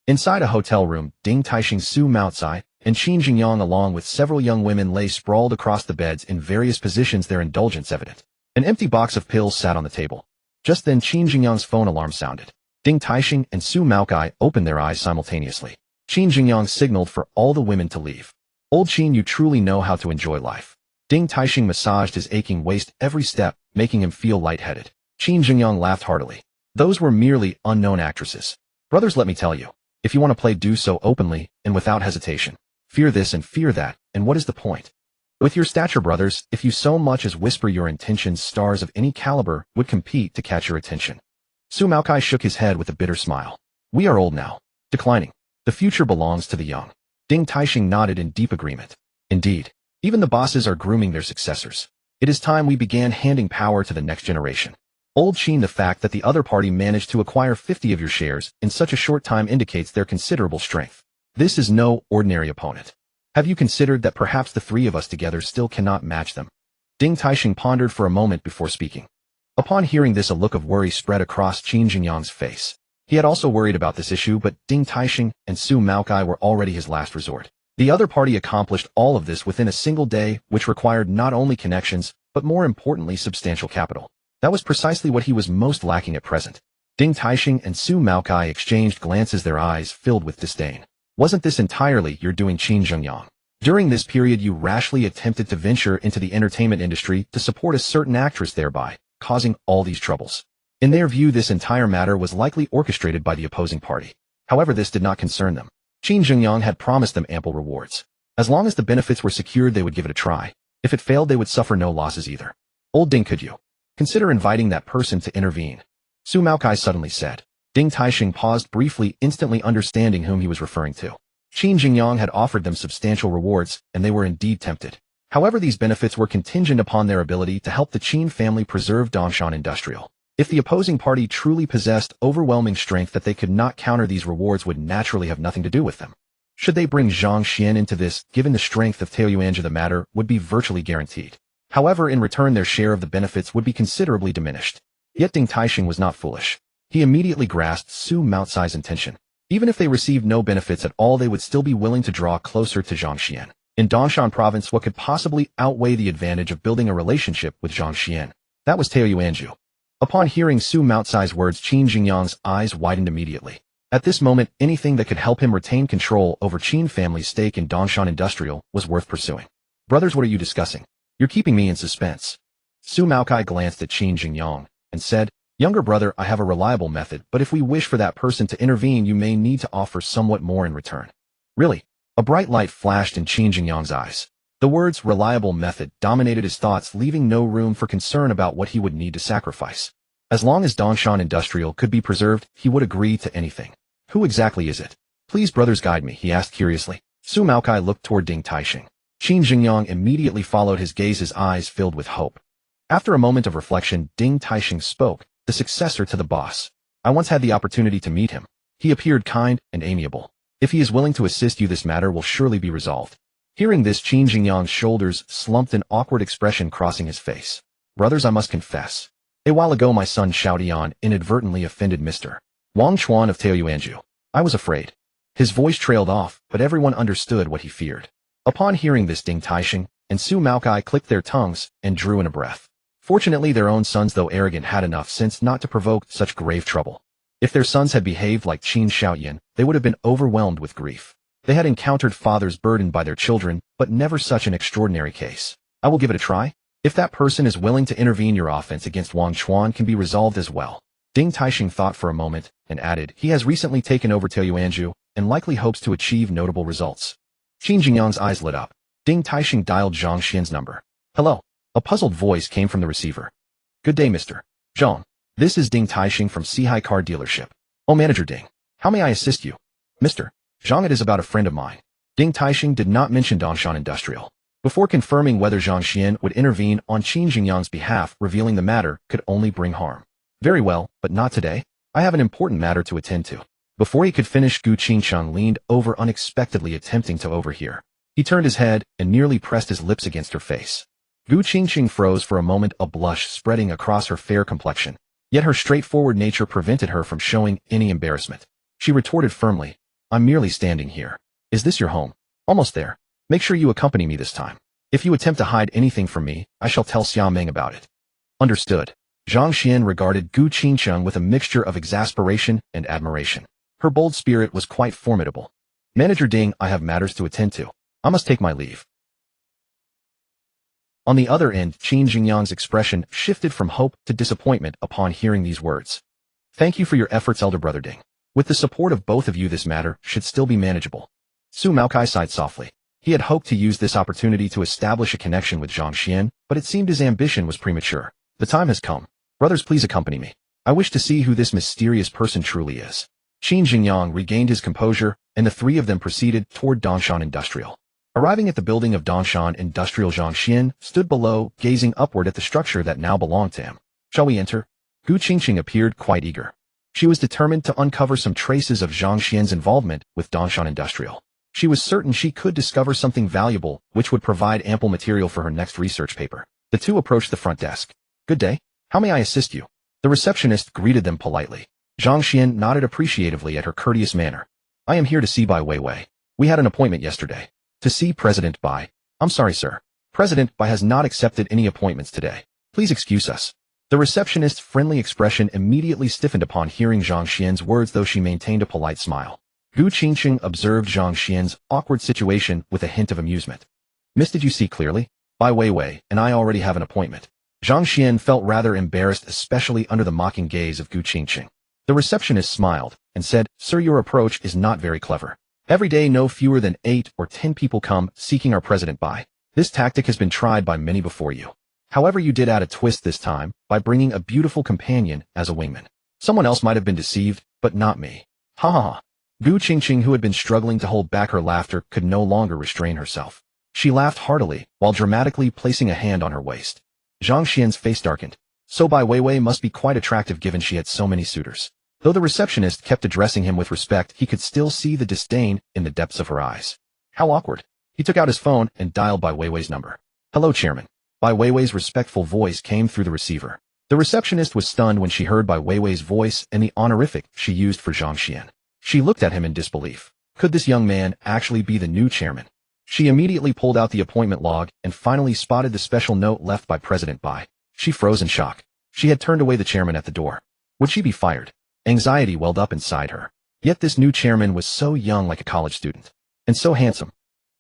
Inside a hotel room, Ding Taixing, Su Maocai, and Qin Jingyang, along with several young women, lay sprawled across the beds in various positions, their indulgence evident. An empty box of pills sat on the table. Just then, Qin Jingyang's phone alarm sounded. Ding Taixing and Su Maocai opened their eyes simultaneously. Qin Jingyang signaled for all the women to leave. Old Qin, you truly know how to enjoy life. Ding Taixing massaged his aching waist every step, making him feel lightheaded. Qin Jingyang laughed heartily. Those were merely unknown actresses. Brothers, let me tell you, if you want to play, do so openly and without hesitation. Fear this and fear that, and what is the point? With your stature, brothers, if you so much as whisper your intentions, stars of any caliber would compete to catch your attention. Su Maocai shook his head with a bitter smile. We are old now. Declining. The future belongs to the young. Ding Taixing nodded in deep agreement. Indeed. Even the bosses are grooming their successors. It is time we began handing power to the next generation. Old Sheen, the fact that the other party managed to acquire 50 of your shares in such a short time indicates their considerable strength. This is no ordinary opponent. Have you considered that perhaps the three of us together still cannot match them? Ding Taixing pondered for a moment before speaking. Upon hearing this, a look of worry spread across Qin Jingyang's face. He had also worried about this issue, but Ding Taixing and Su Maokai were already his last resort. The other party accomplished all of this within a single day, which required not only connections, but more importantly substantial capital. That was precisely what he was most lacking at present. Ding Taixing and Su Maokai exchanged glances, their eyes filled with disdain. Wasn't this entirely your doing, Qin Jingyang? During this period you rashly attempted to venture into the entertainment industry to support a certain actress, thereby causing all these troubles. In their view, this entire matter was likely orchestrated by the opposing party. However, this did not concern them. Qin Jingyang had promised them ample rewards. As long as the benefits were secured, they would give it a try. If it failed, they would suffer no losses either. Old Ding, could you consider inviting that person to intervene? Su Maokai suddenly said. Ding Taixing paused briefly, instantly understanding whom he was referring to. Qin Jingyang had offered them substantial rewards, and they were indeed tempted. However, these benefits were contingent upon their ability to help the Qin family preserve Dongshan Industrial. If the opposing party truly possessed overwhelming strength that they could not counter, these rewards would naturally have nothing to do with them. Should they bring Zhang Xuan into this, given the strength of Tao Yuanzhi, the matter would be virtually guaranteed. However, in return their share of the benefits would be considerably diminished. Yet Ding Taixing was not foolish. He immediately grasped Su Maocai's intention. Even if they received no benefits at all, they would still be willing to draw closer to Zhang Xuan. In Dongshan province, what could possibly outweigh the advantage of building a relationship with Zhang Xuan? That was Tao Yuanzhi. Upon hearing Su Maocai's words, Qin Jingyang's eyes widened immediately. At this moment, anything that could help him retain control over Qin family's stake in Dongshan Industrial was worth pursuing. Brothers, what are you discussing? You're keeping me in suspense. Su Maokai glanced at Qin Jingyang and said, Younger brother, I have a reliable method, but if we wish for that person to intervene, you may need to offer somewhat more in return. Really? A bright light flashed in Qin Jingyang's eyes. The words reliable method dominated his thoughts, leaving no room for concern about what he would need to sacrifice. As long as Dongshan Industrial could be preserved, he would agree to anything. Who exactly is it? Please, brothers, guide me, he asked curiously. Su Maokai looked toward Ding Taixing. Qin Jingyang immediately followed his gaze, his eyes filled with hope. After a moment of reflection, Ding Taixing spoke, the successor to the boss. I once had the opportunity to meet him. He appeared kind and amiable. If he is willing to assist you, this matter will surely be resolved. Hearing this, Qin Jingyang's shoulders slumped, an awkward expression crossing his face. Brothers, I must confess. A while ago my son Xiaodian inadvertently offended Mr. Wang Chuan of Tao Yuanzhi. I was afraid. His voice trailed off, but everyone understood what he feared. Upon hearing this, Ding Taixing and Su Maokai clicked their tongues and drew in a breath. Fortunately, their own sons, though arrogant, had enough sense not to provoke such grave trouble. If their sons had behaved like Qin Xiaoyan, they would have been overwhelmed with grief. They had encountered fathers burdened by their children, but never such an extraordinary case. I will give it a try. If that person is willing to intervene, your offense against Wang Chuan can be resolved as well. Ding Taixing thought for a moment and added, he has recently taken over Tao Yuanzhi and likely hopes to achieve notable results. Qin Jingyang's eyes lit up. Ding Taixing dialed Zhang Xuan's number. Hello. A puzzled voice came from the receiver. Good day, Mr. Zhang. This is Ding Taixing from Sihai Car Dealership. Oh, Manager Ding. How may I assist you? Mr. Zhang, it is about a friend of mine. Ding Taixing did not mention Dongshan Industrial. Before confirming whether Zhang Xuan would intervene on Qin Jingyang's behalf, revealing the matter could only bring harm. Very well, but not today. I have an important matter to attend to. Before he could finish, Gu Qingchang leaned over unexpectedly, attempting to overhear. He turned his head and nearly pressed his lips against her face. Gu Qingchang froze for a moment, a blush spreading across her fair complexion. Yet her straightforward nature prevented her from showing any embarrassment. She retorted firmly, I'm merely standing here. Is this your home? Almost there. Make sure you accompany me this time. If you attempt to hide anything from me, I shall tell Xia Meng about it. Understood. Zhang Xuan regarded Gu Qingchang with a mixture of exasperation and admiration. Her bold spirit was quite formidable. Manager Ding, I have matters to attend to. I must take my leave. On the other end, Qin Jingyang's expression shifted from hope to disappointment upon hearing these words. Thank you for your efforts, elder brother Ding. With the support of both of you, this matter should still be manageable. Su Maokai sighed softly. He had hoped to use this opportunity to establish a connection with Zhang Xuan, but it seemed his ambition was premature. The time has come. Brothers, please accompany me. I wish to see who this mysterious person truly is. Qin Jingyang regained his composure, and the three of them proceeded toward Dongshan Industrial. Arriving at the building of Dongshan Industrial, Zhang Xuan stood below, gazing upward at the structure that now belonged to him. Shall we enter? Gu Qingqing appeared quite eager. She was determined to uncover some traces of Zhang Xuan's involvement with Dongshan Industrial. She was certain she could discover something valuable which would provide ample material for her next research paper. The two approached the front desk. "Good day. How may I assist you?" The receptionist greeted them politely. Zhang Xuan nodded appreciatively at her courteous manner. "I am here to see Bai Weiwei. We had an appointment yesterday. To see President Bai." "I'm sorry, sir. President Bai has not accepted any appointments today. Please excuse us." The receptionist's friendly expression immediately stiffened upon hearing Zhang Xuan's words, though she maintained a polite smile. Gu Qingqing observed Zhang Xuan's awkward situation with a hint of amusement. "Miss, did you see clearly? Bai Weiwei and I already have an appointment." Zhang Xuan felt rather embarrassed, especially under the mocking gaze of Gu Qingqing. The receptionist smiled and said, "Sir, your approach is not very clever. Every day no fewer than 8 or 10 people come seeking our President Bai. This tactic has been tried by many before you. However, you did add a twist this time by bringing a beautiful companion as a wingman. Someone else might have been deceived, but not me." Ha ha ha. Gu Qingqing, who had been struggling to hold back her laughter, could no longer restrain herself. She laughed heartily while dramatically placing a hand on her waist. Zhang Xuan's face darkened. So Bai Weiwei must be quite attractive given she had so many suitors. Though the receptionist kept addressing him with respect, he could still see the disdain in the depths of her eyes. How awkward. He took out his phone and dialed Bai Weiwei's number. "Hello, Chairman." Bai Weiwei's respectful voice came through the receiver. The receptionist was stunned when she heard Bai Weiwei's voice and the honorific she used for Zhang Xuan. She looked at him in disbelief. Could this young man actually be the new chairman? She immediately pulled out the appointment log and finally spotted the special note left by President Bai. She froze in shock. She had turned away the chairman at the door. Would she be fired? Anxiety welled up inside her. Yet this new chairman was so young, like a college student, and so handsome.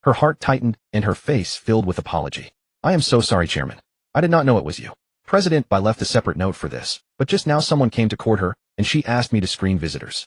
Her heart tightened and her face filled with apology. "I am so sorry, Chairman. I did not know it was you. President Bai left a separate note for this, but just now someone came to court her, and she asked me to screen visitors.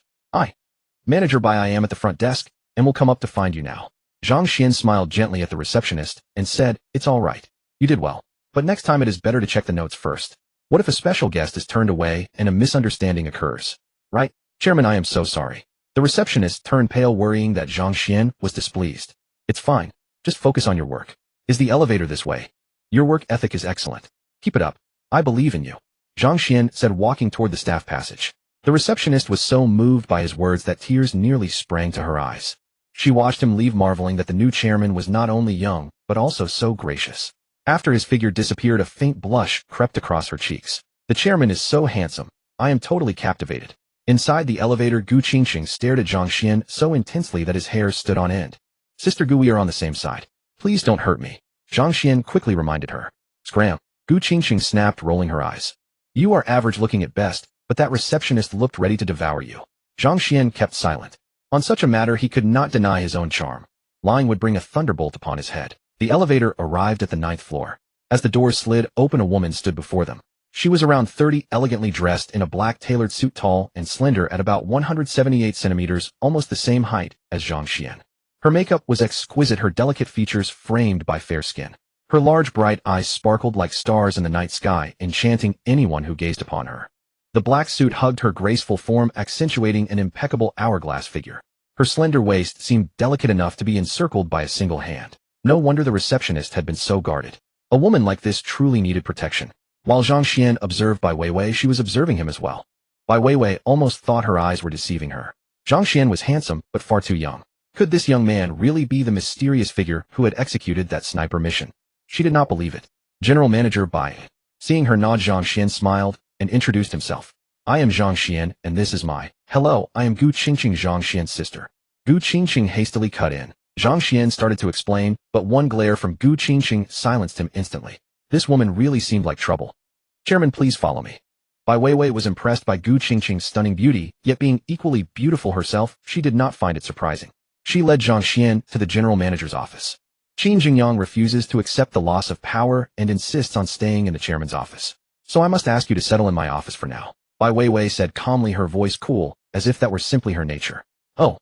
Manager Bai, I am at the front desk, and will come up to find you now." Zhang Xuan smiled gently at the receptionist and said, "It's all right. You did well. But next time it is better to check the notes first. What if a special guest is turned away and a misunderstanding occurs? Right? Chairman, I am so sorry." The receptionist turned pale, worrying that Zhang Xuan was displeased. "It's fine. Just focus on your work. Is the elevator this way? Your work ethic is excellent. Keep it up. I believe in you," Zhang Xuan said, walking toward the staff passage. The receptionist was so moved by his words that tears nearly sprang to her eyes. She watched him leave, marveling that the new chairman was not only young, but also so gracious. After his figure disappeared, a faint blush crept across her cheeks. "The chairman is so handsome. I am totally captivated." Inside the elevator, Gu Qingqing stared at Zhang Xuan so intensely that his hair stood on end. "Sister Gu, we are on the same side. Please don't hurt me," Zhang Xuan quickly reminded her. "Scram." Gu Qingqing snapped, rolling her eyes. "You are average looking at best, but that receptionist looked ready to devour you." Zhang Xuan kept silent. On such a matter he could not deny his own charm. Lying would bring a thunderbolt upon his head. The elevator arrived at the 9th floor. As the doors slid open, a woman stood before them. She was around 30, elegantly dressed in a black tailored suit, tall and slender at about 178 centimeters, almost the same height as Zhang Xuan. Her makeup was exquisite, her delicate features framed by fair skin. Her large bright eyes sparkled like stars in the night sky, enchanting anyone who gazed upon her. The black suit hugged her graceful form, accentuating an impeccable hourglass figure. Her slender waist seemed delicate enough to be encircled by a single hand. No wonder the receptionist had been so guarded. A woman like this truly needed protection. While Zhang Xuan observed Bai Weiwei, she was observing him as well. Bai Weiwei almost thought her eyes were deceiving her. Zhang Xuan was handsome, but far too young. Could this young man really be the mysterious figure who had executed that sniper mission? She did not believe it. General Manager Bai. Seeing her nod, Zhang Xuan smiled and introduced himself. "I am Zhang Xuan, and this is my..." "Hello, I am Gu Qingqing, Zhang Xuan's sister." Gu Qingqing hastily cut in. Zhang Xuan started to explain, but one glare from Gu Qingqing silenced him instantly. This woman really seemed like trouble. "Chairman, please follow me." Bai Weiwei was impressed by Gu Qingqing's stunning beauty, yet being equally beautiful herself, she did not find it surprising. She led Zhang Xuan to the general manager's office. Qin Jingyang refuses to accept the loss of power and insists on staying in the chairman's office. "So I must ask you to settle in my office for now," Bai Weiwei said calmly, her voice cool, as if that were simply her nature. "Oh."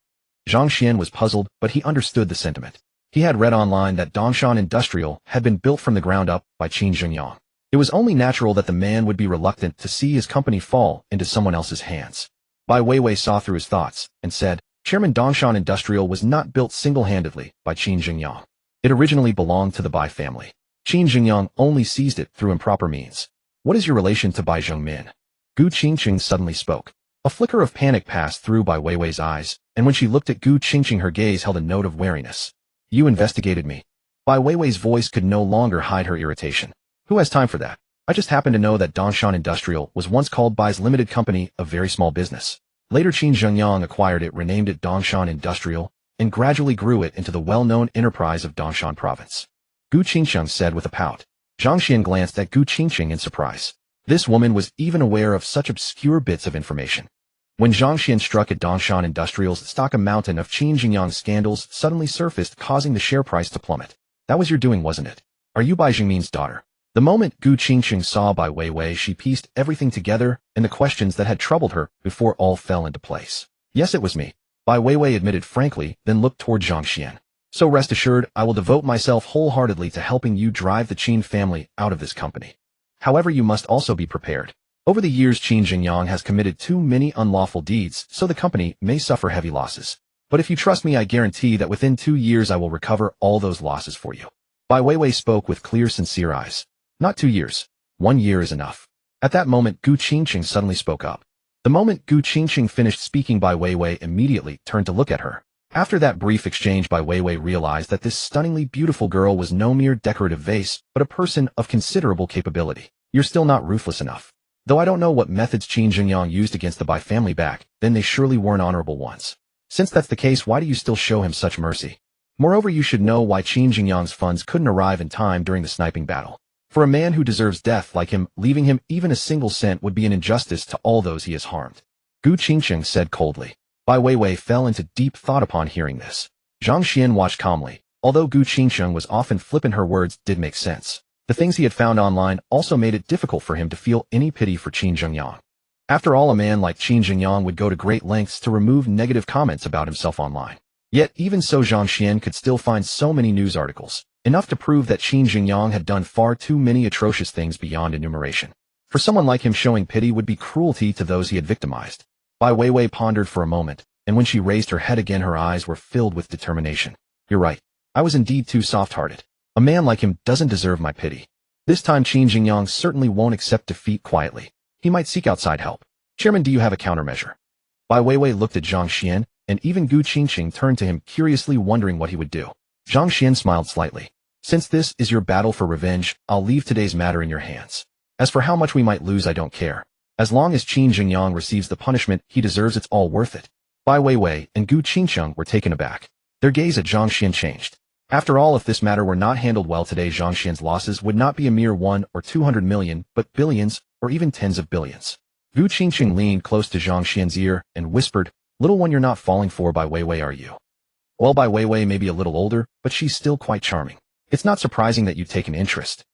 Zhang Xuan was puzzled, but he understood the sentiment. He had read online that Dongshan Industrial had been built from the ground up by Qin Jingyang. It was only natural that the man would be reluctant to see his company fall into someone else's hands. Bai Weiwei saw through his thoughts and said, "Chairman, Dongshan Industrial was not built single-handedly by Qin Jingyang. It originally belonged to the Bai family. Qin Jingyang only seized it through improper means. What is your relation to Bai Zhongmin?" Gu Qingqing suddenly spoke. A flicker of panic passed through Bai Weiwei's eyes, and when she looked at Gu Qingqing her gaze held a note of wariness. You investigated me. Bai Weiwei's voice could no longer hide her irritation. Who has time for that? I just happen to know that Dongshan Industrial was once called Bai's limited company, a very small business. Later Qin Zhengyang acquired it, renamed it Dongshan Industrial, and gradually grew it into the well-known enterprise of Dongshan Province. Gu Qingqing said with a pout. Zhang Xuan glanced at Gu Qingqing in surprise. This woman was even aware of such obscure bits of information. When Zhang Xuan struck at Dongshan Industrial's stock, a mountain of Qin Zhengyang's scandals suddenly surfaced, causing the share price to plummet. That was your doing, wasn't it? Are you Bai Jingmin's daughter? The moment Gu Qingqing saw Bai Weiwei, she pieced everything together and the questions that had troubled her before all fell into place. Yes, it was me. Bai Weiwei admitted frankly, then looked toward Zhang Xuan. So rest assured, I will devote myself wholeheartedly to helping you drive the Qin family out of this company. However, you must also be prepared. Over the years, Qin Zhengyang has committed too many unlawful deeds, so the company may suffer heavy losses. But if you trust me, I guarantee that within 2 years I will recover all those losses for you. Bai Weiwei spoke with clear, sincere eyes. Not 2 years. 1 year is enough. At that moment, Gu Qingqing suddenly spoke up. The moment Gu Qingqing finished speaking, Bai Weiwei immediately turned to look at her. After that brief exchange, Bai Weiwei realized that this stunningly beautiful girl was no mere decorative vase, but a person of considerable capability. You're still not ruthless enough. Though I don't know what methods Qin Zhengyang used against the Bai family back, then they surely weren't honorable ones. Since that's the case, why do you still show him such mercy? Moreover, you should know why Qin Zhengyang's funds couldn't arrive in time during the sniping battle. For a man who deserves death like him, leaving him even a single cent would be an injustice to all those he has harmed. Gu Qingqing said coldly. Bai Weiwei fell into deep thought upon hearing this. Zhang Xuan watched calmly. Although Gu Qingqing was often flippant, her words did make sense. The things he had found online also made it difficult for him to feel any pity for Qin Zhengyang. After all, a man like Qin Zhengyang would go to great lengths to remove negative comments about himself online. Yet even so, Zhang Xuan could still find so many news articles, enough to prove that Qin Zhengyang had done far too many atrocious things beyond enumeration. For someone like him, showing pity would be cruelty to those he had victimized. Bai Weiwei pondered for a moment, and when she raised her head again, her eyes were filled with determination. You're right. I was indeed too soft-hearted. A man like him doesn't deserve my pity. This time Qin Zhengyang certainly won't accept defeat quietly. He might seek outside help. Chairman, do you have a countermeasure? Bai Weiwei looked at Zhang Xuan, and even Gu Qingqing turned to him, curiously wondering what he would do. Zhang Xuan smiled slightly. Since this is your battle for revenge, I'll leave today's matter in your hands. As for how much we might lose, I don't care. As long as Qin Zhengyang receives the punishment he deserves, it's all worth it. Bai Weiwei and Gu Qingqing were taken aback. Their gaze at Zhang Xuan changed. After all, if this matter were not handled well today, Zhang Xuan's losses would not be a mere 1 or 200 million, but billions, or even tens of billions. Gu Qingqing leaned close to Zhang Xuan's ear and whispered, Little one, you're not falling for Bai Weiwei, are you? Well, Bai Weiwei may be a little older, but she's still quite charming. It's not surprising that you take an interest.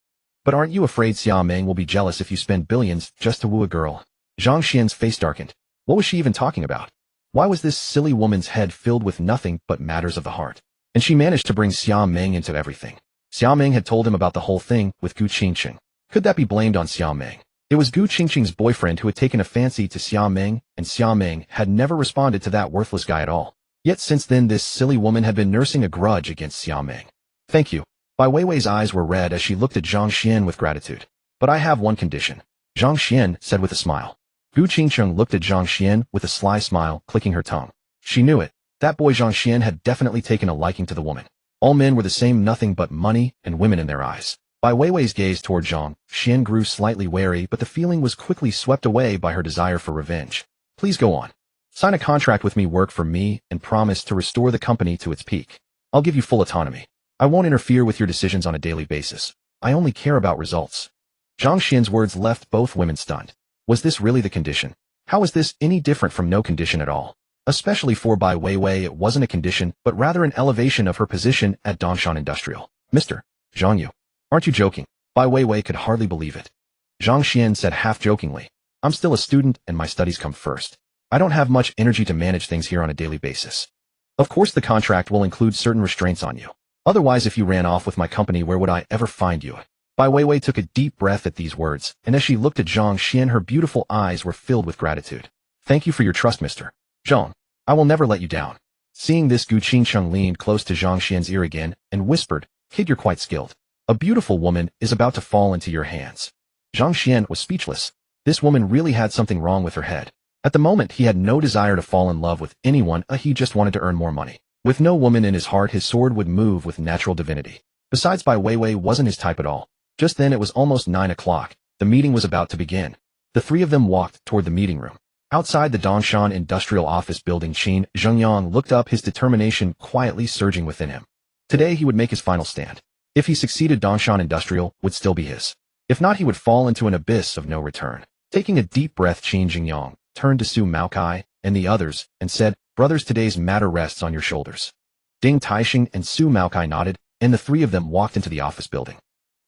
But aren't you afraid Xia Meng will be jealous if you spend billions just to woo a girl? Zhang Xuan's face darkened. What was she even talking about? Why was this silly woman's head filled with nothing but matters of the heart? And she managed to bring Xia Meng into everything. Xia Meng had told him about the whole thing with Gu Qingqing. Could that be blamed on Xia Meng? It was Gu Qingqing's boyfriend who had taken a fancy to Xia Meng, and Xia Meng had never responded to that worthless guy at all. Yet since then, this silly woman had been nursing a grudge against Xia Meng. Thank you. Bai Weiwei's eyes were red as she looked at Zhang Xuan with gratitude. But I have one condition. Zhang Xuan said with a smile. Gu Qingqing looked at Zhang Xuan with a sly smile, clicking her tongue. She knew it. That boy Zhang Xuan had definitely taken a liking to the woman. All men were the same, nothing but money and women in their eyes. Bai Weiwei's gaze toward Zhang Xuan grew slightly wary, but the feeling was quickly swept away by her desire for revenge. Please go on. Sign a contract with me, work for me, and promise to restore the company to its peak. I'll give you full autonomy. I won't interfere with your decisions on a daily basis. I only care about results. Zhang Xuan's words left both women stunned. Was this really the condition? How was this any different from no condition at all? Especially for Bai Weiwei, it wasn't a condition, but rather an elevation of her position at Dongshan Industrial. Mr. Zhang Yu, aren't you joking? Bai Weiwei could hardly believe it. Zhang Xuan said half-jokingly, I'm still a student and my studies come first. I don't have much energy to manage things here on a daily basis. Of course the contract will include certain restraints on you. Otherwise, if you ran off with my company, where would I ever find you? Bai Weiwei took a deep breath at these words, and as she looked at Zhang Xuan, her beautiful eyes were filled with gratitude. Thank you for your trust, Mr. Zhang. I will never let you down. Seeing this, Gu Qingqing leaned close to Zhang Xuan's ear again and whispered, Kid, you're quite skilled. A beautiful woman is about to fall into your hands. Zhang Xuan was speechless. This woman really had something wrong with her head. At the moment, he had no desire to fall in love with anyone, he just wanted to earn more money. With no woman in his heart, his sword would move with natural divinity. Besides, Bai Weiwei wasn't his type at all. Just then it was almost 9 o'clock. The meeting was about to begin. The three of them walked toward the meeting room. Outside the Dongshan Industrial office building, Qin Zhengyang looked up, his determination quietly surging within him. Today he would make his final stand. If he succeeded, Dongshan Industrial would still be his. If not, he would fall into an abyss of no return. Taking a deep breath, Qin Zhengyang turned to Su Maokai and the others and said, "Brothers, today's matter rests on your shoulders." Ding Taixing and Su Maokai nodded, and the three of them walked into the office building.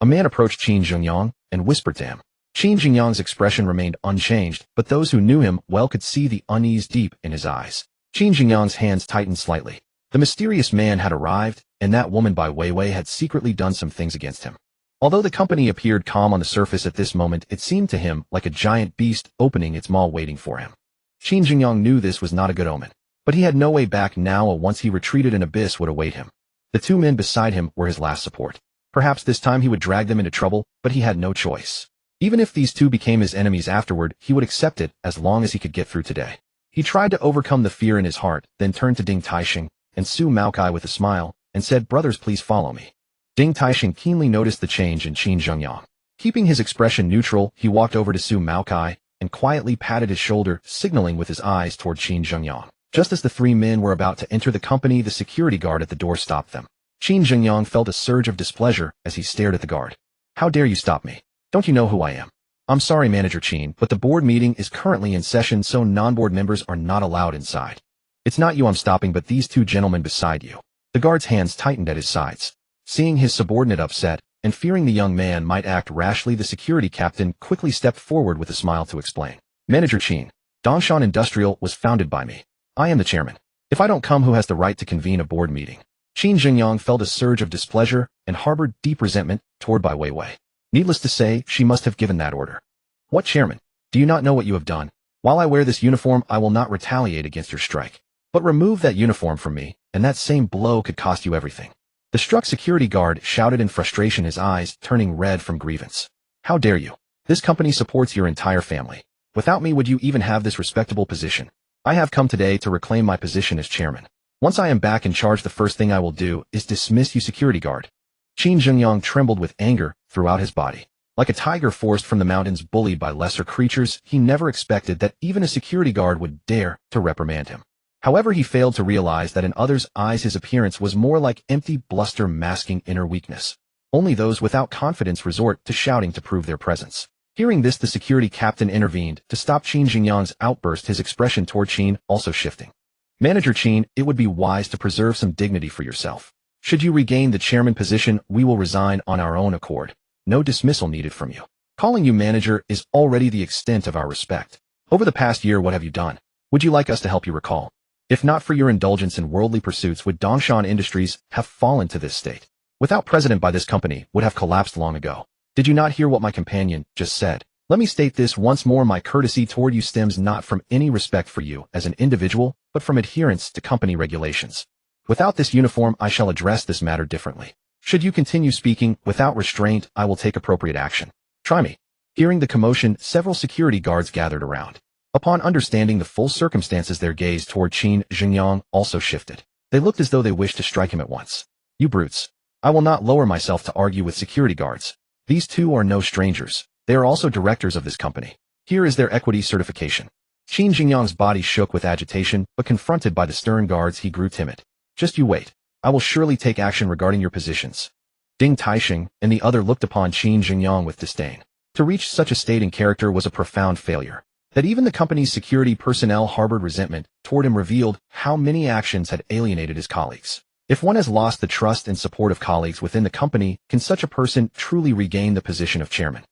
A man approached Qin Zhengyang and whispered to him. Qin Zhengyang's expression remained unchanged, but those who knew him well could see the unease deep in his eyes. Qin Zhengyang's hands tightened slightly. The mysterious man had arrived, and that woman Bai Weiwei had secretly done some things against him. Although the company appeared calm on the surface at this moment, it seemed to him like a giant beast opening its maw waiting for him. Qin Zhengyang knew this was not a good omen, but he had no way back now. Once he retreated, an abyss would await him. The two men beside him were his last support. Perhaps this time he would drag them into trouble, but he had no choice. Even if these two became his enemies afterward, he would accept it as long as he could get through today. He tried to overcome the fear in his heart, then turned to Ding Taixing and Su Maokai with a smile and said, "Brothers, please follow me." Ding Taixing keenly noticed the change in Qin Zhengyang. Keeping his expression neutral, he walked over to Su Maokai and quietly patted his shoulder, signaling with his eyes toward Qin Zhengyang. Just as the three men were about to enter the company, the security guard at the door stopped them. Qin Zhengyang felt a surge of displeasure as he stared at the guard. "How dare you stop me? Don't you know who I am?" "I'm sorry, Manager Qin, but the board meeting is currently in session, so non-board members are not allowed inside." "It's not you I'm stopping, but these two gentlemen beside you." The guard's hands tightened at his sides. Seeing his subordinate upset, and fearing the young man might act rashly, the security captain quickly stepped forward with a smile to explain. "Manager Qin, Dongshan Industrial was founded by me. I am the chairman. If I don't come, who has the right to convene a board meeting?" Qin Zhengyang felt a surge of displeasure and harbored deep resentment toward Bai Weiwei. Needless to say, she must have given that order. "What chairman? Do you not know what you have done? While I wear this uniform, I will not retaliate against your strike. But remove that uniform from me, and that same blow could cost you everything." The struck security guard shouted in frustration, his eyes turning red from grievance. "How dare you? This company supports your entire family. Without me, would you even have this respectable position? I have come today to reclaim my position as chairman. Once I am back in charge, the first thing I will do is dismiss you, security guard." Qin Zhengyang trembled with anger throughout his body. Like a tiger forced from the mountains, bullied by lesser creatures, he never expected that even a security guard would dare to reprimand him. However, he failed to realize that in others' eyes his appearance was more like empty bluster masking inner weakness. Only those without confidence resort to shouting to prove their presence. Hearing this, the security captain intervened to stop Qin Zhengyang's outburst, his expression toward Qin also shifting. "Manager Qin, it would be wise to preserve some dignity for yourself. Should you regain the chairman position, we will resign on our own accord. No dismissal needed from you. Calling you manager is already the extent of our respect. Over the past year, what have you done? Would you like us to help you recall? If not for your indulgence in worldly pursuits, would Dongshan Industries have fallen to this state? Without president by this company would have collapsed long ago. Did you not hear what my companion just said? Let me state this once more, my courtesy toward you stems not from any respect for you as an individual, but from adherence to company regulations. Without this uniform, I shall address this matter differently. Should you continue speaking without restraint, I will take appropriate action. Try me." Hearing the commotion, several security guards gathered around. Upon understanding the full circumstances, their gaze toward Qin Zhengyang also shifted. They looked as though they wished to strike him at once. "You brutes. I will not lower myself to argue with security guards. These two are no strangers. They are also directors of this company. Here is their equity certification." Qin Zhengyang's body shook with agitation, but confronted by the stern guards, he grew timid. "Just you wait. I will surely take action regarding your positions." Ding Taixing and the other looked upon Qin Zhengyang with disdain. To reach such a state in character was a profound failure. That even the company's security personnel harbored resentment toward him revealed how many actions had alienated his colleagues. If one has lost the trust and support of colleagues within the company, can such a person truly regain the position of chairman?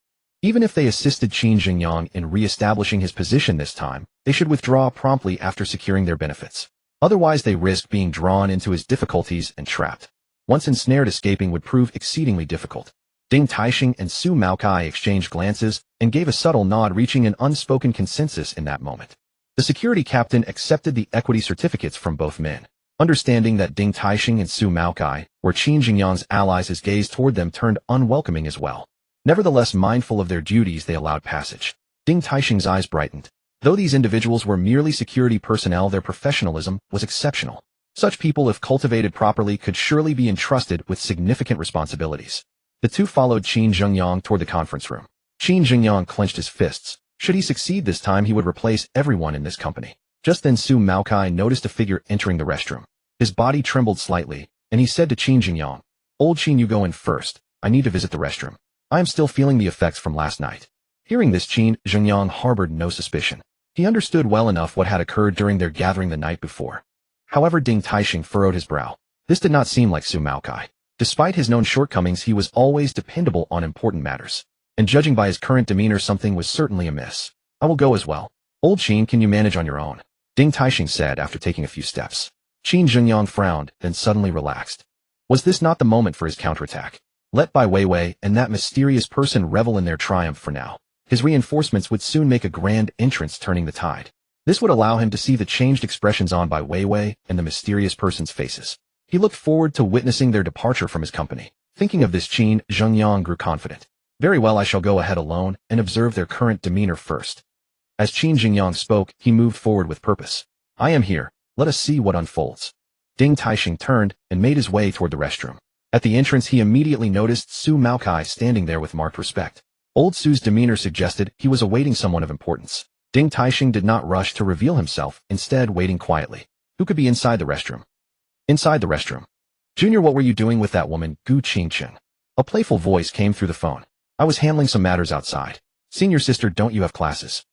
Even if they assisted Qin Zhengyang in re-establishing his position this time, they should withdraw promptly after securing their benefits. Otherwise, they risked being drawn into his difficulties and trapped. Once ensnared, escaping would prove exceedingly difficult. Ding Taixing and Su Maokai exchanged glances and gave a subtle nod, reaching an unspoken consensus in that moment. The security captain accepted the equity certificates from both men. Understanding that Ding Taixing and Su Maokai were Qin Zhengyang's allies, his gaze toward them turned unwelcoming as well. Nevertheless, mindful of their duties, they allowed passage. Ding Taixing's eyes brightened. Though these individuals were merely security personnel, their professionalism was exceptional. Such people, if cultivated properly, could surely be entrusted with significant responsibilities. The two followed Qin Zhengyang toward the conference room. Qin Zhengyang clenched his fists. Should he succeed this time, he would replace everyone in this company. Just then Su Maokai noticed a figure entering the restroom. His body trembled slightly, and he said to Qin Zhengyang, "Old Qin, you go in first. I need to visit the restroom. I am still feeling the effects from last night." Hearing this, Qin Zhengyang harbored no suspicion. He understood well enough what had occurred during their gathering the night before. However, Ding Taixing furrowed his brow. This did not seem like Su Maokai. Despite his known shortcomings, he was always dependable on important matters. And judging by his current demeanor, something was certainly amiss. "I will go as well. Old Qin, can you manage on your own?" Ding Taixing said after taking a few steps. Qin Zhengyang frowned, then suddenly relaxed. Was this not the moment for his counterattack? Let Bai Weiwei and that mysterious person revel in their triumph for now. His reinforcements would soon make a grand entrance, turning the tide. This would allow him to see the changed expressions on Bai Weiwei and the mysterious person's faces. He looked forward to witnessing their departure from his company. Thinking of this, Qin Zhengyang grew confident. Very well, I shall go ahead alone and observe their current demeanor first. As Qin Zhengyang spoke, he moved forward with purpose. "I am here. Let us see what unfolds." Ding Taixing turned and made his way toward the restroom. At the entrance, he immediately noticed Su Maokai standing there with marked respect. Old Su's demeanor suggested he was awaiting someone of importance. Ding Taixing did not rush to reveal himself, instead waiting quietly. Who could be inside the restroom? Inside the restroom. "Junior, what were you doing with that woman, Gu Qingchen?" A playful voice came through the phone. "I was handling some matters outside." "Senior sister, don't you have classes?"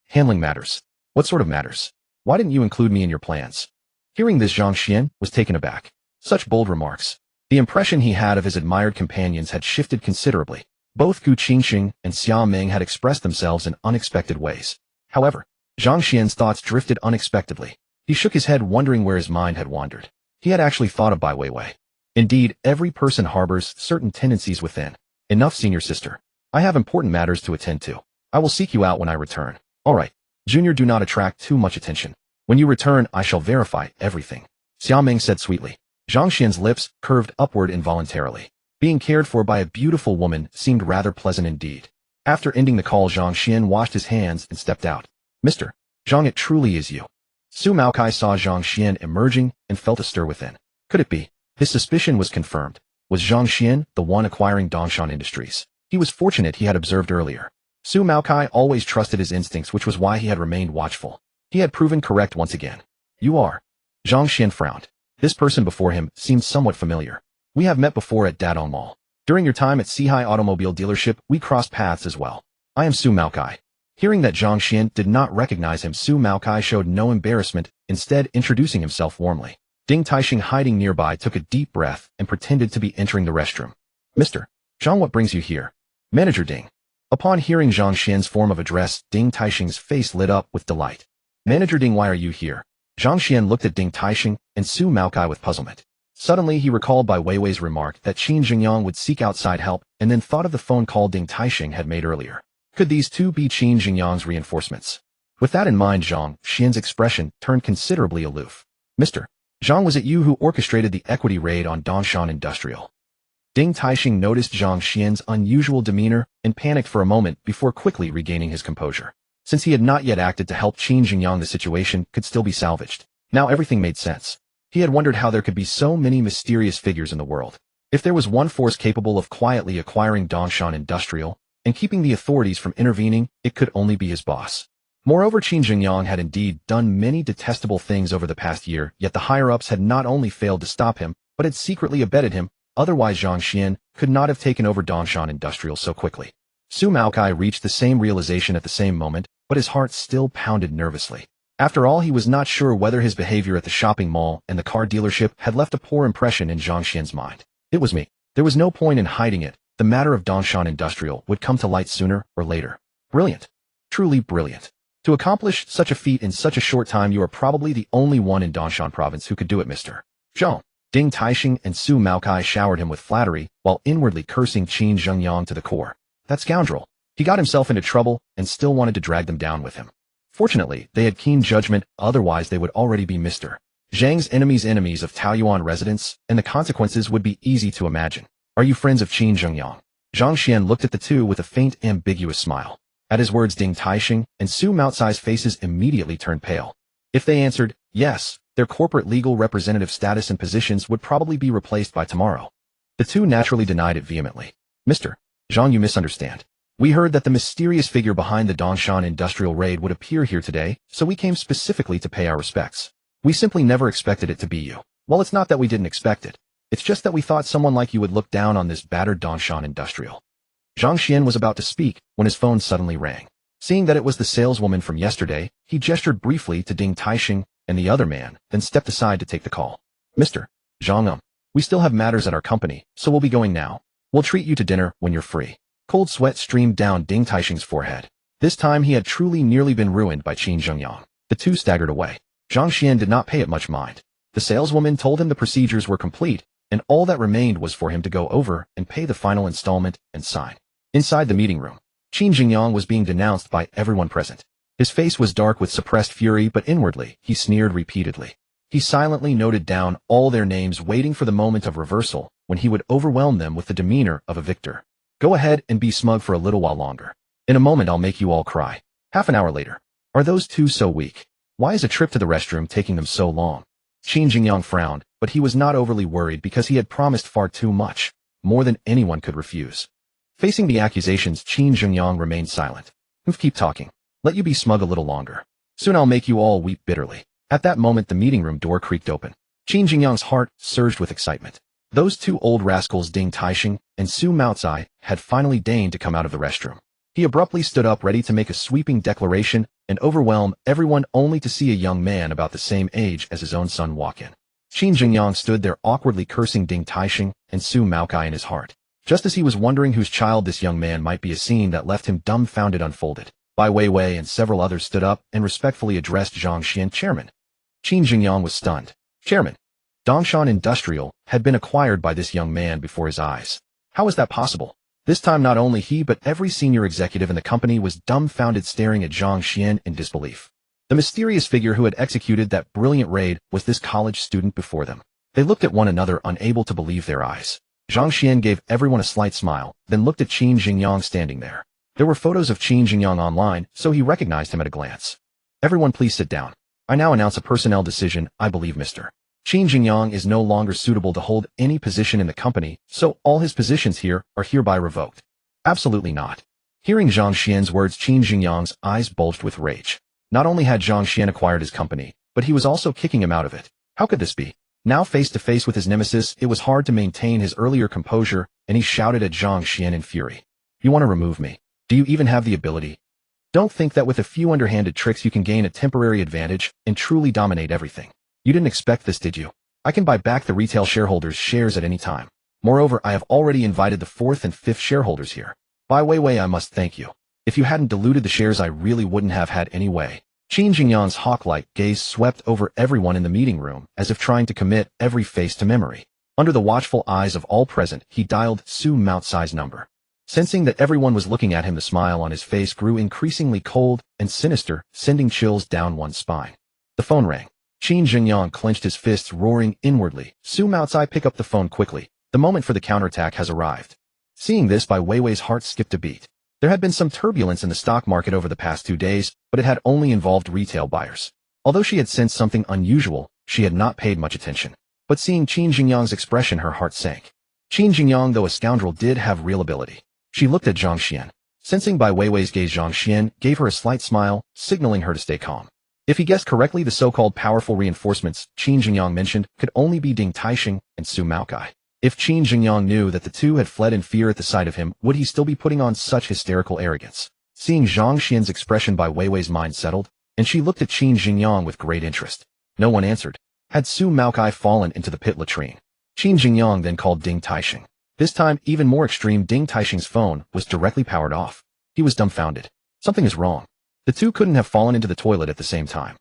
"Handling matters? What sort of matters? Why didn't you include me in your plans?" Hearing this, Zhang Xuan was taken aback. Such bold remarks. The impression he had of his admired companions had shifted considerably. Both Gu Qingxing and Xia Ming had expressed themselves in unexpected ways. However, Zhang Xian's thoughts drifted unexpectedly. He shook his head, wondering where his mind had wandered. He had actually thought of Bai Weiwei. Indeed, every person harbors certain tendencies within. "Enough, senior sister. I have important matters to attend to. I will seek you out when I return." "All right. Junior, do not attract too much attention. When you return, I shall verify everything," Xia Ming said sweetly. Zhang Xian's lips curved upward involuntarily. Being cared for by a beautiful woman seemed rather pleasant indeed. After ending the call, Zhang Xian washed his hands and stepped out. "Mr. Zhang, it truly is you." Su Maokai saw Zhang Xian emerging and felt a stir within. Could it be? His suspicion was confirmed. Was Zhang Xian the one acquiring Dongshan Industries? He was fortunate he had observed earlier. Su Maokai always trusted his instincts, which was why he had remained watchful. He had proven correct once again. "You are?" Zhang Xian frowned. This person before him seemed somewhat familiar. "We have met before at Dadong Mall. During your time at Sihai Automobile Dealership, we crossed paths as well. I am Su Maokai." Hearing that Zhang Xian did not recognize him, Su Maokai showed no embarrassment, instead introducing himself warmly. Ding Taixing, hiding nearby, took a deep breath and pretended to be entering the restroom. "Mr. Zhang, what brings you here?" "Manager Ding." Upon hearing Zhang Xian's form of address, Ding Taixing's face lit up with delight. "Manager Ding, why are you here?" Zhang Xian looked at Ding Taixing and Su Maokai with puzzlement. Suddenly, he recalled Bai Weiwei's remark that Qin Zhengyang would seek outside help, and then thought of the phone call Ding Taixing had made earlier. Could these two be Qin Zhengyang's reinforcements? With that in mind, Zhang Xian's expression turned considerably aloof. "Mr. Zhang, was it you who orchestrated the equity raid on Dongshan Industrial?" Ding Taixing noticed Zhang Xian's unusual demeanor and panicked for a moment before quickly regaining his composure. Since he had not yet acted to help Qin Zhengyang, the situation could still be salvaged. Now everything made sense. He had wondered how there could be so many mysterious figures in the world. If there was one force capable of quietly acquiring Dongshan Industrial and keeping the authorities from intervening, it could only be his boss. Moreover, Qin Zhengyang had indeed done many detestable things over the past year, yet the higher-ups had not only failed to stop him, but had secretly abetted him. Otherwise, Zhang Xian could not have taken over Dongshan Industrial so quickly. Su Maokai reached the same realization at the same moment, but his heart still pounded nervously. After all, he was not sure whether his behavior at the shopping mall and the car dealership had left a poor impression in Zhang Xian's mind. It was me. There was no point in hiding it. The matter of Dongshan Industrial would come to light sooner or later. Brilliant. Truly brilliant. To accomplish such a feat in such a short time, you are probably the only one in Dongshan province who could do it, Mr. Zhang. Ding Taixing and Su Maokai showered him with flattery, while inwardly cursing Qin Zhengyang to the core. That scoundrel. He got himself into trouble and still wanted to drag them down with him. Fortunately, they had keen judgment, otherwise they would already be Mr. Zhang's enemies of Taoyuan residents, and the consequences would be easy to imagine. "Are you friends of Qin Zhengyang?" Zhang Xian looked at the two with a faint, ambiguous smile. At his words, Ding Taixing and Su Maocai's faces immediately turned pale. If they answered yes, their corporate legal representative status and positions would probably be replaced by tomorrow. The two naturally denied it vehemently. Mr. Zhang, you misunderstand. We heard that the mysterious figure behind the Dongshan Industrial raid would appear here today, so we came specifically to pay our respects. We simply never expected it to be you. Well, it's not that we didn't expect it. It's just that we thought someone like you would look down on this battered Dongshan Industrial. Zhang Xuan was about to speak when his phone suddenly rang. Seeing that it was the saleswoman from yesterday, he gestured briefly to Ding Taixing and the other man, then stepped aside to take the call. Mr. Zhang, we still have matters at our company, so we'll be going now. We'll treat you to dinner when you're free. Cold sweat streamed down Ding Taixing's forehead. This time he had truly nearly been ruined by Qin Zhengyang. The two staggered away. Zhang Xuan did not pay it much mind. The saleswoman told him the procedures were complete, and all that remained was for him to go over and pay the final installment and sign. Inside the meeting room, Qin Zhengyang was being denounced by everyone present. His face was dark with suppressed fury, but inwardly, he sneered repeatedly. He silently noted down all their names, waiting for the moment of reversal, when he would overwhelm them with the demeanor of a victor. Go ahead and be smug for a little while longer. In a moment I'll make you all cry. Half an hour later. Are those two so weak? Why is a trip to the restroom taking them so long? Qin Zhengyang frowned, but he was not overly worried because he had promised far too much, more than anyone could refuse. Facing the accusations, Qin Zhengyang remained silent. Keep talking. Let you be smug a little longer. Soon I'll make you all weep bitterly. At that moment the meeting room door creaked open. Qin Zhengyang's heart surged with excitement. Those two old rascals Ding Taixing and Su Maocai had finally deigned to come out of the restroom. He abruptly stood up, ready to make a sweeping declaration and overwhelm everyone, only to see a young man about the same age as his own son walk in. Qin Zhengyang stood there awkwardly cursing Ding Taixing and Su Maocai in his heart. Just as he was wondering whose child this young man might be, a scene that left him dumbfounded unfolded. Bai Weiwei and several others stood up and respectfully addressed Zhang Xuan. Chairman. Qin Zhengyang was stunned. Chairman. Dongshan Industrial had been acquired by this young man before his eyes. How is that possible? This time not only he but every senior executive in the company was dumbfounded, staring at Zhang Xuan in disbelief. The mysterious figure who had executed that brilliant raid was this college student before them. They looked at one another, unable to believe their eyes. Zhang Xuan gave everyone a slight smile, then looked at Qin Zhengyang standing there. There were photos of Qin Zhengyang online, so he recognized him at a glance. Everyone please sit down. I now announce a personnel decision. I believe Mr. Qin Zhengyang is no longer suitable to hold any position in the company, so all his positions here are hereby revoked. Absolutely not. Hearing Zhang Xuan's words, Qin Zhengyang's eyes bulged with rage. Not only had Zhang Xuan acquired his company, but he was also kicking him out of it. How could this be? Now face to face with his nemesis, it was hard to maintain his earlier composure, and he shouted at Zhang Xuan in fury. You want to remove me? Do you even have the ability? Don't think that with a few underhanded tricks you can gain a temporary advantage and truly dominate everything. You didn't expect this, did you? I can buy back the retail shareholders' shares at any time. Moreover, I have already invited the 4th and 5th shareholders here. By Weiwei, I must thank you. If you hadn't diluted the shares, I really wouldn't have had any way. Qin Zhengyang's hawk-like gaze swept over everyone in the meeting room, as if trying to commit every face to memory. Under the watchful eyes of all present, he dialed Su Maocai's number. Sensing that everyone was looking at him, the smile on his face grew increasingly cold and sinister, sending chills down one's spine. The phone rang. Qin Zhengyang clenched his fists, roaring inwardly. Su Maocai, pick up the phone quickly. The moment for the counterattack has arrived. Seeing this, Bai Weiwei's heart skipped a beat. There had been some turbulence in the stock market over the past 2 days, but it had only involved retail buyers. Although she had sensed something unusual, she had not paid much attention. But seeing Qin Zhengyang's expression, her heart sank. Qin Zhengyang, though a scoundrel, did have real ability. She looked at Zhang Xuan. Sensing Bai Weiwei's gaze, Zhang Xuan gave her a slight smile, signaling her to stay calm. If he guessed correctly, the so-called powerful reinforcements Qin Zhengyang mentioned could only be Ding Taixing and Su Maocai. If Qin Zhengyang knew that the two had fled in fear at the sight of him, would he still be putting on such hysterical arrogance? Seeing Zhang Xuan's expression, Bai Weiwei's mind settled, and she looked at Qin Zhengyang with great interest. No one answered. Had Su Maocai fallen into the pit latrine? Qin Zhengyang then called Ding Taixing. This time, even more extreme, Ding Taixing's phone was directly powered off. He was dumbfounded. Something is wrong. The two couldn't have fallen into the toilet at the same time.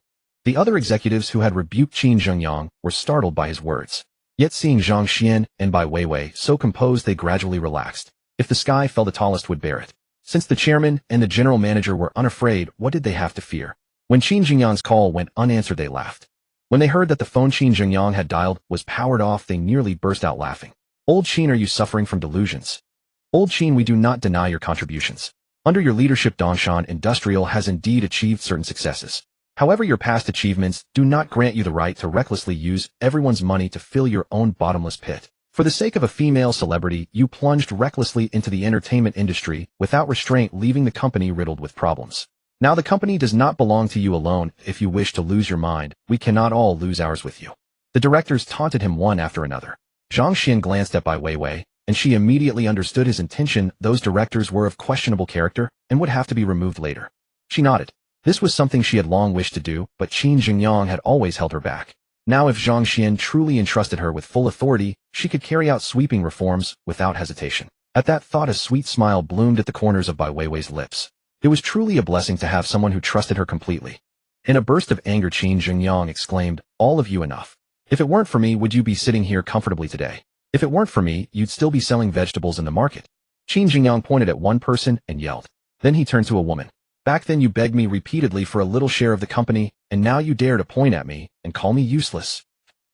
The other executives who had rebuked Qin Zhengyang were startled by his words. Yet seeing Zhang Xuan and Bai Weiwei so composed, they gradually relaxed. If the sky fell, the tallest would bear it. Since the chairman and the general manager were unafraid, what did they have to fear? When Qin Zhengyang's call went unanswered, they laughed. When they heard that the phone Qin Zhengyang had dialed was powered off, they nearly burst out laughing. Old Qin, are you suffering from delusions? Old Qin, we do not deny your contributions. Under your leadership, Dongshan Industrial has indeed achieved certain successes. However, your past achievements do not grant you the right to recklessly use everyone's money to fill your own bottomless pit. For the sake of a female celebrity, you plunged recklessly into the entertainment industry without restraint, leaving the company riddled with problems. Now the company does not belong to you alone. If you wish to lose your mind, we cannot all lose ours with you. The directors taunted him one after another. Zhang Xuan glanced at Bai Weiwei, and she immediately understood his intention. Those directors were of questionable character and would have to be removed later. She nodded. This was something she had long wished to do, but Qin Jingyang had always held her back. Now if Zhang Xuan truly entrusted her with full authority, she could carry out sweeping reforms without hesitation. At that thought, a sweet smile bloomed at the corners of Bai Weiwei's lips. It was truly a blessing to have someone who trusted her completely. In a burst of anger, Qin Jingyang exclaimed, "All of you, enough. If it weren't for me, would you be sitting here comfortably today? If it weren't for me, you'd still be selling vegetables in the market." Qin Jingyang pointed at one person and yelled. Then he turned to a woman. "Back then you begged me repeatedly for a little share of the company, and now you dare to point at me and call me useless."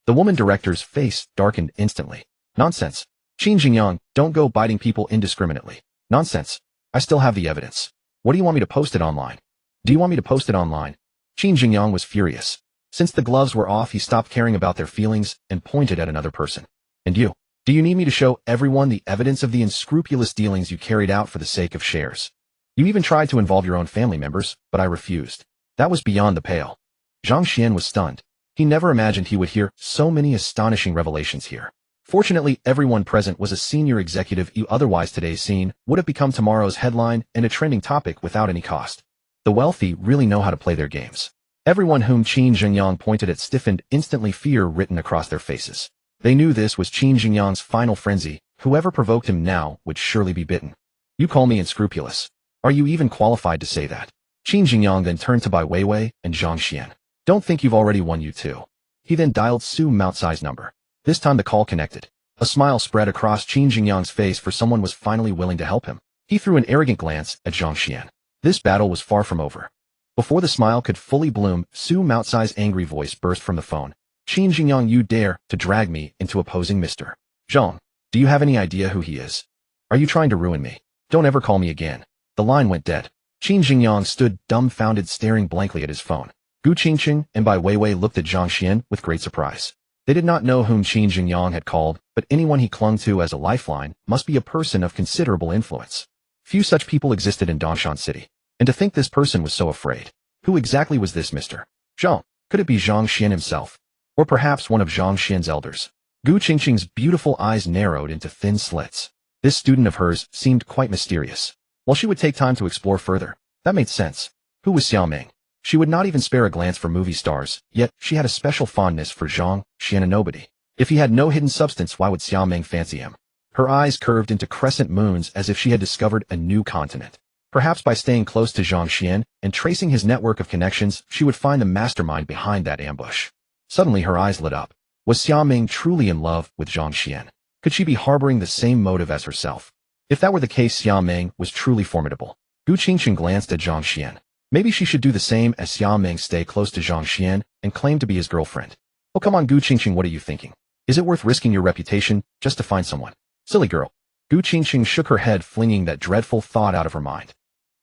The woman director's face darkened instantly. "Nonsense. Qin Jingyang, don't go biting people indiscriminately. Nonsense. I still have the evidence. What do you want me to post it online? Do you want me to post it online?" Qin Jingyang was furious. Since the gloves were off, he stopped caring about their feelings and pointed at another person. "And you? Do you need me to show everyone the evidence of the unscrupulous dealings you carried out for the sake of shares? You even tried to involve your own family members, but I refused. That was beyond the pale." Zhang Xuan was stunned. He never imagined he would hear so many astonishing revelations here. Fortunately, everyone present was a senior executive. Otherwise, today's scene would have become tomorrow's headline and a trending topic without any cost. The wealthy really know how to play their games. Everyone whom Qin Jingyang pointed at stiffened, instantly, fear written across their faces. They knew this was Qin Jingyang's final frenzy. Whoever provoked him now would surely be bitten. "You call me unscrupulous? Are you even qualified to say that?" Qin Jingyang then turned to Bai Weiwei and Zhang Xuan. "Don't think you've already won, you two." He then dialed Su Moutsai's number. This time the call connected. A smile spread across Qin Jingyang's face, for someone was finally willing to help him. He threw an arrogant glance at Zhang Xuan. This battle was far from over. Before the smile could fully bloom, Su Moutsai's angry voice burst from the phone. "Qin Jingyang, you dare to drag me into opposing Mr. Zhang. Do you have any idea who he is? Are you trying to ruin me? Don't ever call me again." The line went dead. Qin Jingyang stood dumbfounded, staring blankly at his phone. Gu Qingqing and Bai Weiwei looked at Zhang Xuan with great surprise. They did not know whom Qin Jingyang had called, but anyone he clung to as a lifeline must be a person of considerable influence. Few such people existed in Dongshan City. And to think this person was so afraid. Who exactly was this Mr. Zhang? Could it be Zhang Xuan himself? Or perhaps one of Zhang Xuan's elders? Gu Qingqing's beautiful eyes narrowed into thin slits. This student of hers seemed quite mysterious. While she would take time to explore further, that made sense. Who was Xiao Ming? She would not even spare a glance for movie stars, yet she had a special fondness for Zhang Xuan, a nobody. If he had no hidden substance, why would Xiao Ming fancy him? Her eyes curved into crescent moons as if she had discovered a new continent. Perhaps by staying close to Zhang Xuan and tracing his network of connections, she would find the mastermind behind that ambush. Suddenly her eyes lit up. Was Xiao Ming truly in love with Zhang Xuan? Could she be harboring the same motive as herself? If that were the case, Xiao Ming was truly formidable. Gu Qingqing glanced at Zhang Xuan. Maybe she should do the same as Xiao Ming, stay close to Zhang Xuan and claim to be his girlfriend. Oh, come on, Gu Qingqing, what are you thinking? Is it worth risking your reputation just to find someone? Silly girl. Gu Qingqing shook her head, flinging that dreadful thought out of her mind.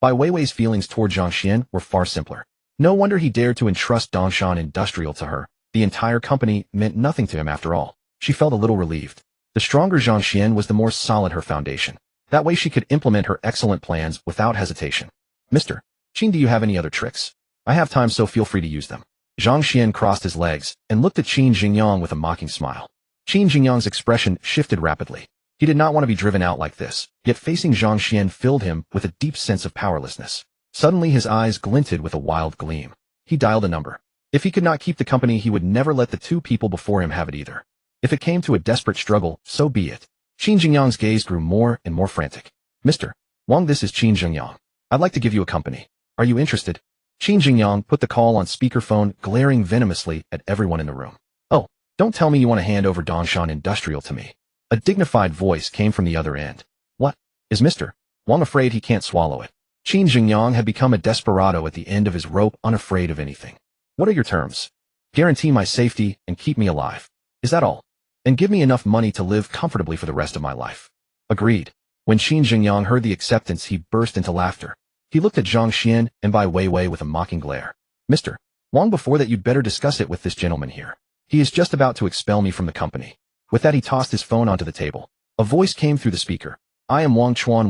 Bai Weiwei's feelings toward Zhang Xuan were far simpler. No wonder he dared to entrust Dongshan Industrial to her. The entire company meant nothing to him after all. She felt a little relieved. The stronger Zhang Xuan was, the more solid her foundation. That way she could implement her excellent plans without hesitation. "Mr. Qin, do you have any other tricks? I have time, so feel free to use them." Zhang Xuan crossed his legs and looked at Qin Jingyang with a mocking smile. Qin Jingyang's expression shifted rapidly. He did not want to be driven out like this, yet facing Zhang Xuan filled him with a deep sense of powerlessness. Suddenly his eyes glinted with a wild gleam. He dialed a number. If he could not keep the company, he would never let the two people before him have it either. If it came to a desperate struggle, so be it. Qin Jingyang's gaze grew more and more frantic. "Mr. Wang, this is Qin Jingyang. I'd like to give you a company. Are you interested?" Qin Jingyang put the call on speakerphone, glaring venomously at everyone in the room. "Oh, don't tell me you want to hand over Dongshan Industrial to me." A dignified voice came from the other end. "What? Is Mr. Wang afraid he can't swallow it?" Qin Jingyang had become a desperado at the end of his rope, unafraid of anything. "What are your terms?" "Guarantee my safety and keep me alive. Is that all? And give me enough money to live comfortably for the rest of my life." "Agreed. When Qin Jingyang heard the acceptance, he burst into laughter. He looked at Zhang Xuan and Bai Weiwei with a mocking glare. Mr. Long before that, you'd better discuss it with this gentleman here. He is just about to expel me from the company. With that, he tossed his phone onto the table. A voice came through the speaker. I am Wang Chuan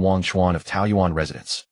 of Taoyuan residence.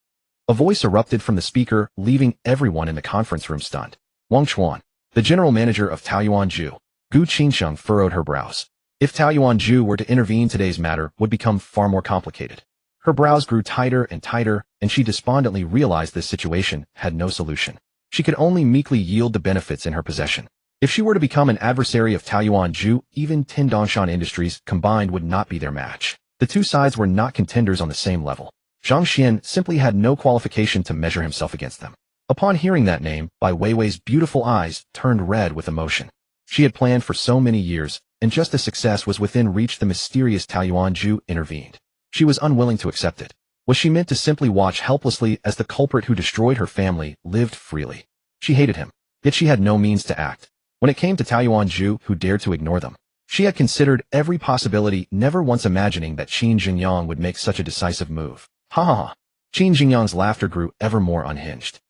A voice erupted from the speaker, leaving everyone in the conference room stunned. Wang Chuan, the general manager of Taoyuan Ju. Gu Qingsheng furrowed her brows. If Taoyuan Ju were to intervene, today's matter would become far more complicated. Her brows grew tighter and tighter, and she despondently realized this situation had no solution. She could only meekly yield the benefits in her possession. If she were to become an adversary of Taoyuan Ju, even 10 Dongshan Industries combined would not be their match. The two sides were not contenders on the same level. Zhang Xuan simply had no qualification to measure himself against them. Upon hearing that name, Bai Weiwei's beautiful eyes turned red with emotion. She had planned for so many years, and just as success was within reach, the mysterious Taoyuan Ju intervened. She was unwilling to accept it. Was she meant to simply watch helplessly as the culprit who destroyed her family lived freely? She hated him, yet she had no means to act. When it came to Taoyuan Ju, who dared to ignore them? She had considered every possibility, never once imagining that Qin Jingyang would make such a decisive move. Ha ha ha. Qin Jingyang's laughter grew ever more unhinged.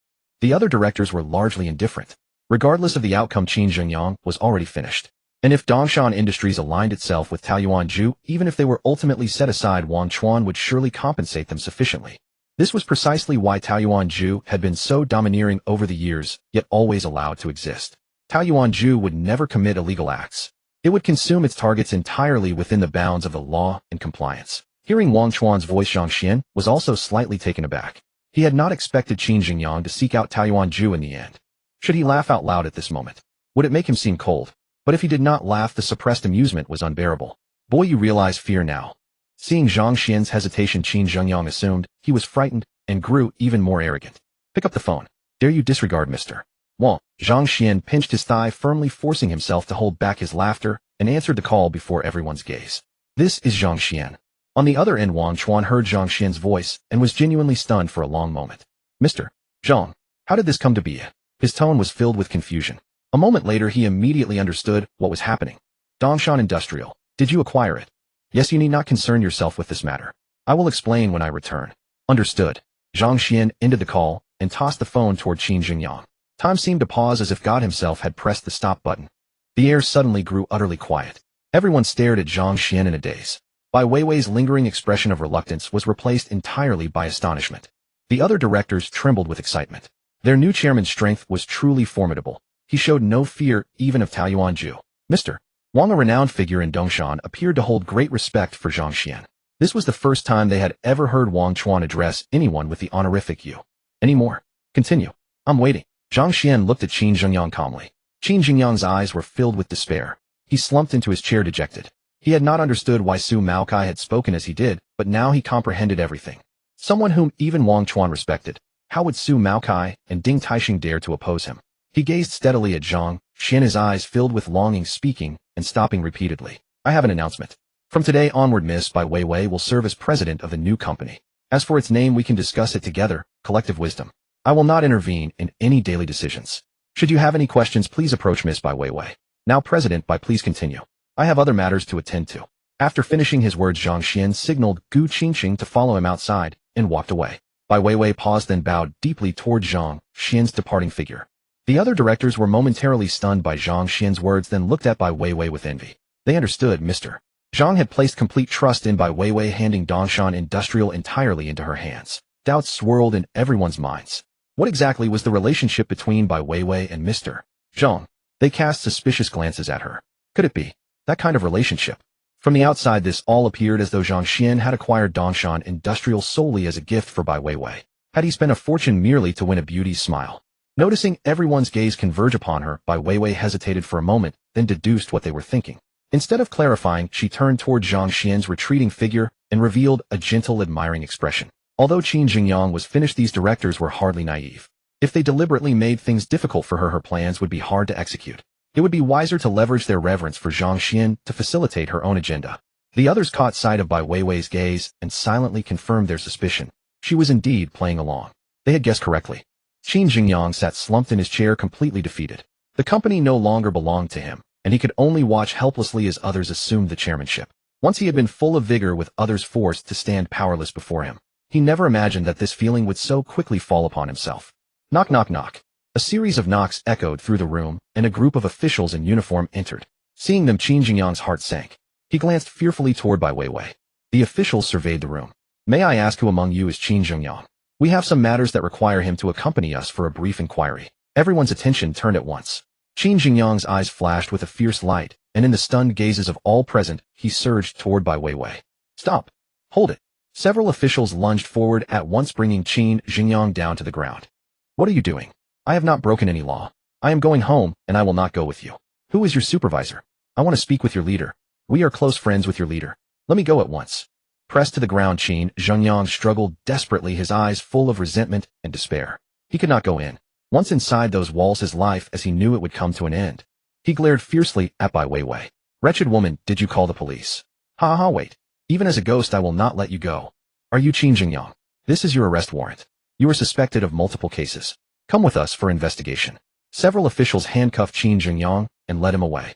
The other directors were largely indifferent. Regardless of the outcome, Qin Jingyang was already finished. And if Dongshan Industries aligned itself with Taoyuan Ju, even if they were ultimately set aside, Wang Chuan would surely compensate them sufficiently. This was precisely why Taoyuan Ju had been so domineering over the years, yet always allowed to exist. Taoyuan Ju would never commit illegal acts. It would consume its targets entirely within the bounds of the law and compliance. Hearing Wang Chuan's voice, Zhang Xuan was also slightly taken aback. He had not expected Qin Jingyang to seek out Taoyuan Ju in the end. Should he laugh out loud at this moment? Would it make him seem cold? But if he did not laugh, the suppressed amusement was unbearable. Boy, you realize fear now. Seeing Zhang Xuan's hesitation, Qin Jingyang assumed he was frightened and grew even more arrogant. Pick up the phone. Dare you disregard Mr. Wang? Zhang Xuan pinched his thigh, firmly forcing himself to hold back his laughter, and answered the call before everyone's gaze. This is Zhang Xuan. On the other end, Wang Chuan heard Zhang Xuan's voice and was genuinely stunned for a long moment. Mr. Zhang, how did this come to be? His tone was filled with confusion. A moment later, he immediately understood what was happening. Dongshan Industrial. Did you acquire it? Yes, you need not concern yourself with this matter. I will explain when I return. Understood. Zhang Xuan ended the call and tossed the phone toward Qin Jingyang. Time seemed to pause as if God himself had pressed the stop button. The air suddenly grew utterly quiet. Everyone stared at Zhang Xuan in a daze. Bai Weiwei's lingering expression of reluctance was replaced entirely by astonishment. The other directors trembled with excitement. Their new chairman's strength was truly formidable. He showed no fear even of Taoyuan Ju. Mr. Wang, a renowned figure in Dongshan, appeared to hold great respect for Zhang Xuan. This was the first time they had ever heard Wang Chuan address anyone with the honorific you. Any more? Continue. I'm waiting. Zhang Xuan looked at Qin Jingyang calmly. Qin Jingyang's eyes were filled with despair. He slumped into his chair dejected. He had not understood why Su Maokai had spoken as he did, but now he comprehended everything. Someone whom even Wang Chuan respected. How would Su Maokai and Ding Taixing dare to oppose him? He gazed steadily at Zhang Xuan, his eyes filled with longing, speaking and stopping repeatedly. I have an announcement. From today onward, Miss Bai Weiwei will serve as president of the new company. As for its name, we can discuss it together, collective wisdom. I will not intervene in any daily decisions. Should you have any questions, please approach Miss Bai Weiwei. Now President Bai, please continue. I have other matters to attend to. After finishing his words, Zhang Xuan signaled Gu Qingxing to follow him outside and walked away. Bai Weiwei paused, then bowed deeply toward Zhang Xuan's departing figure. The other directors were momentarily stunned by Zhang Xuan's words, then looked at Bai Weiwei with envy. They understood Mr. Zhang had placed complete trust in Bai Weiwei, handing Dongshan Industrial entirely into her hands. Doubts swirled in everyone's minds. What exactly was the relationship between Bai Weiwei and Mr. Zhang? They cast suspicious glances at her. Could it be that kind of relationship? From the outside, this all appeared as though Zhang Xuan had acquired Dongshan Industrial solely as a gift for Bai Weiwei. Had he spent a fortune merely to win a beauty's smile? Noticing everyone's gaze converge upon her, Bai Weiwei hesitated for a moment, then deduced what they were thinking. Instead of clarifying, she turned toward Zhang Xuan's retreating figure and revealed a gentle, admiring expression. Although Qin Jingyang was finished, these directors were hardly naive. If they deliberately made things difficult for her, her plans would be hard to execute. It would be wiser to leverage their reverence for Zhang Xuan to facilitate her own agenda. The others caught sight of Bai Weiwei's gaze and silently confirmed their suspicion. She was indeed playing along. They had guessed correctly. Qin Jingyang sat slumped in his chair, completely defeated. The company no longer belonged to him, and he could only watch helplessly as others assumed the chairmanship. Once he had been full of vigor with others forced to stand powerless before him. He never imagined that this feeling would so quickly fall upon himself. Knock, knock, knock. A series of knocks echoed through the room, and a group of officials in uniform entered. Seeing them, Qin Jingyang's heart sank. He glanced fearfully toward Bai Weiwei. The officials surveyed the room. May I ask who among you is Qin Jingyang? We have some matters that require him to accompany us for a brief inquiry. Everyone's attention turned at once. Qin Jingyang's eyes flashed with a fierce light, and in the stunned gazes of all present, he surged toward Bai Weiwei. Stop! Hold it! Several officials lunged forward at once, bringing Qin Jingyang down to the ground. What are you doing? I have not broken any law. I am going home, and I will not go with you. Who is your supervisor? I want to speak with your leader. We are close friends with your leader. Let me go at once. Pressed to the ground, Qin Jingyang struggled desperately, his eyes full of resentment and despair. He could not go in. Once inside those walls, his life as he knew it would come to an end. He glared fiercely at Bai Weiwei. Wretched woman, did you call the police? Ha, wait. Even as a ghost, I will not let you go. Are you Qin Jingyang? This is your arrest warrant. You are suspected of multiple cases. Come with us for investigation. Several officials handcuffed Qin Jingyang and led him away.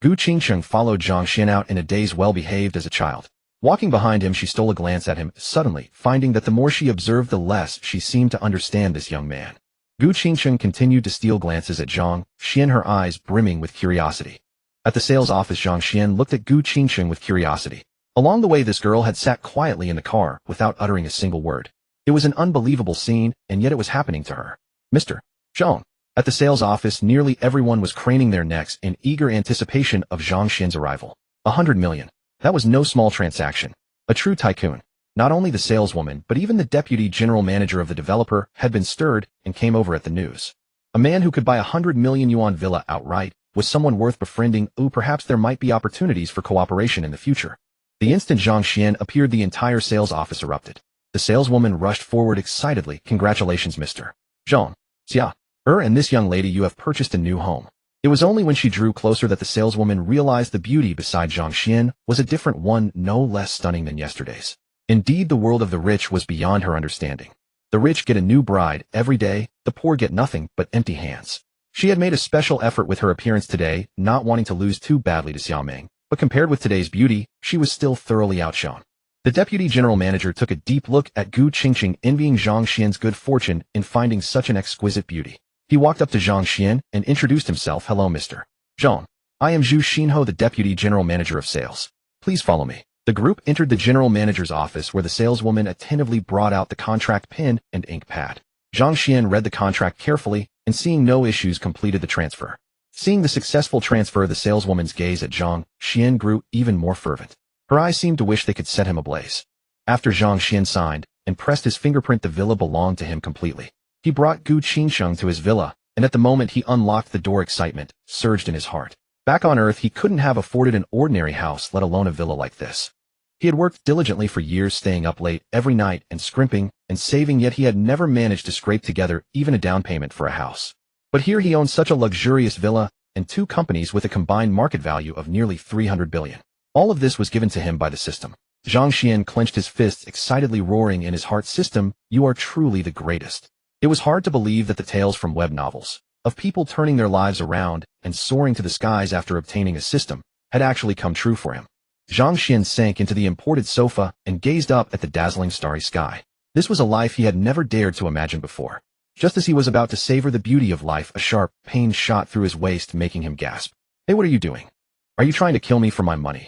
Gu Qingsheng followed Zhang Xuan out in a daze, well behaved as a child. Walking behind him, she stole a glance at him, suddenly finding that the more she observed, the less she seemed to understand this young man. Gu Qingsheng continued to steal glances at Zhang Xuan, her eyes brimming with curiosity. At the sales office, Zhang Xuan looked at Gu Qingsheng with curiosity. Along the way, this girl had sat quietly in the car without uttering a single word. It was an unbelievable scene, and yet it was happening to her. Mr. Zhang. At the sales office, nearly everyone was craning their necks in eager anticipation of Zhang Xuan's arrival. 100 million. That was no small transaction. A true tycoon. Not only the saleswoman, but even the deputy general manager of the developer had been stirred and came over at the news. A man who could buy 100 million yuan villa outright was someone worth befriending. Perhaps there might be opportunities for cooperation in the future. The instant Zhang Xuan appeared, the entire sales office erupted. The saleswoman rushed forward excitedly. Congratulations, Mr. Zhang. Xia. And this young lady, you have purchased a new home. It was only when she drew closer that the saleswoman realized the beauty beside Zhang Xuan was a different one, no less stunning than yesterday's. Indeed, the world of the rich was beyond her understanding. The rich get a new bride every day, the poor get nothing but empty hands. She had made a special effort with her appearance today, not wanting to lose too badly to Xiaoming, but compared with today's beauty, she was still thoroughly outshone. The deputy general manager took a deep look at Gu Qingsheng, envying Zhang Xuan's good fortune in finding such an exquisite beauty. He walked up to Zhang Xuan and introduced himself. Hello, Mr. Zhang. I am Zhu Xinho, the deputy general manager of sales. Please follow me. The group entered the general manager's office, where the saleswoman attentively brought out the contract pen and ink pad. Zhang Xuan read the contract carefully and, seeing no issues, completed the transfer. Seeing the successful transfer, the saleswoman's gaze at Zhang Xuan grew even more fervent. Her eyes seemed to wish they could set him ablaze. After Zhang Xuan signed and pressed his fingerprint, the villa belonged to him completely. He brought Gu Qingsheng to his villa, and at the moment he unlocked the door, excitement surged in his heart. Back on Earth, he couldn't have afforded an ordinary house, let alone a villa like this. He had worked diligently for years, staying up late every night and scrimping and saving, yet he had never managed to scrape together even a down payment for a house. But here he owned such a luxurious villa and two companies with a combined market value of nearly 300 billion. All of this was given to him by the system. Zhang Xuan clenched his fists, excitedly roaring in his heart, "System, you are truly the greatest." It was hard to believe that the tales from web novels, of people turning their lives around and soaring to the skies after obtaining a system, had actually come true for him. Zhang Xuan sank into the imported sofa and gazed up at the dazzling starry sky. This was a life he had never dared to imagine before. Just as he was about to savor the beauty of life, a sharp pain shot through his waist, making him gasp. "Hey, what are you doing? Are you trying to kill me for my money?"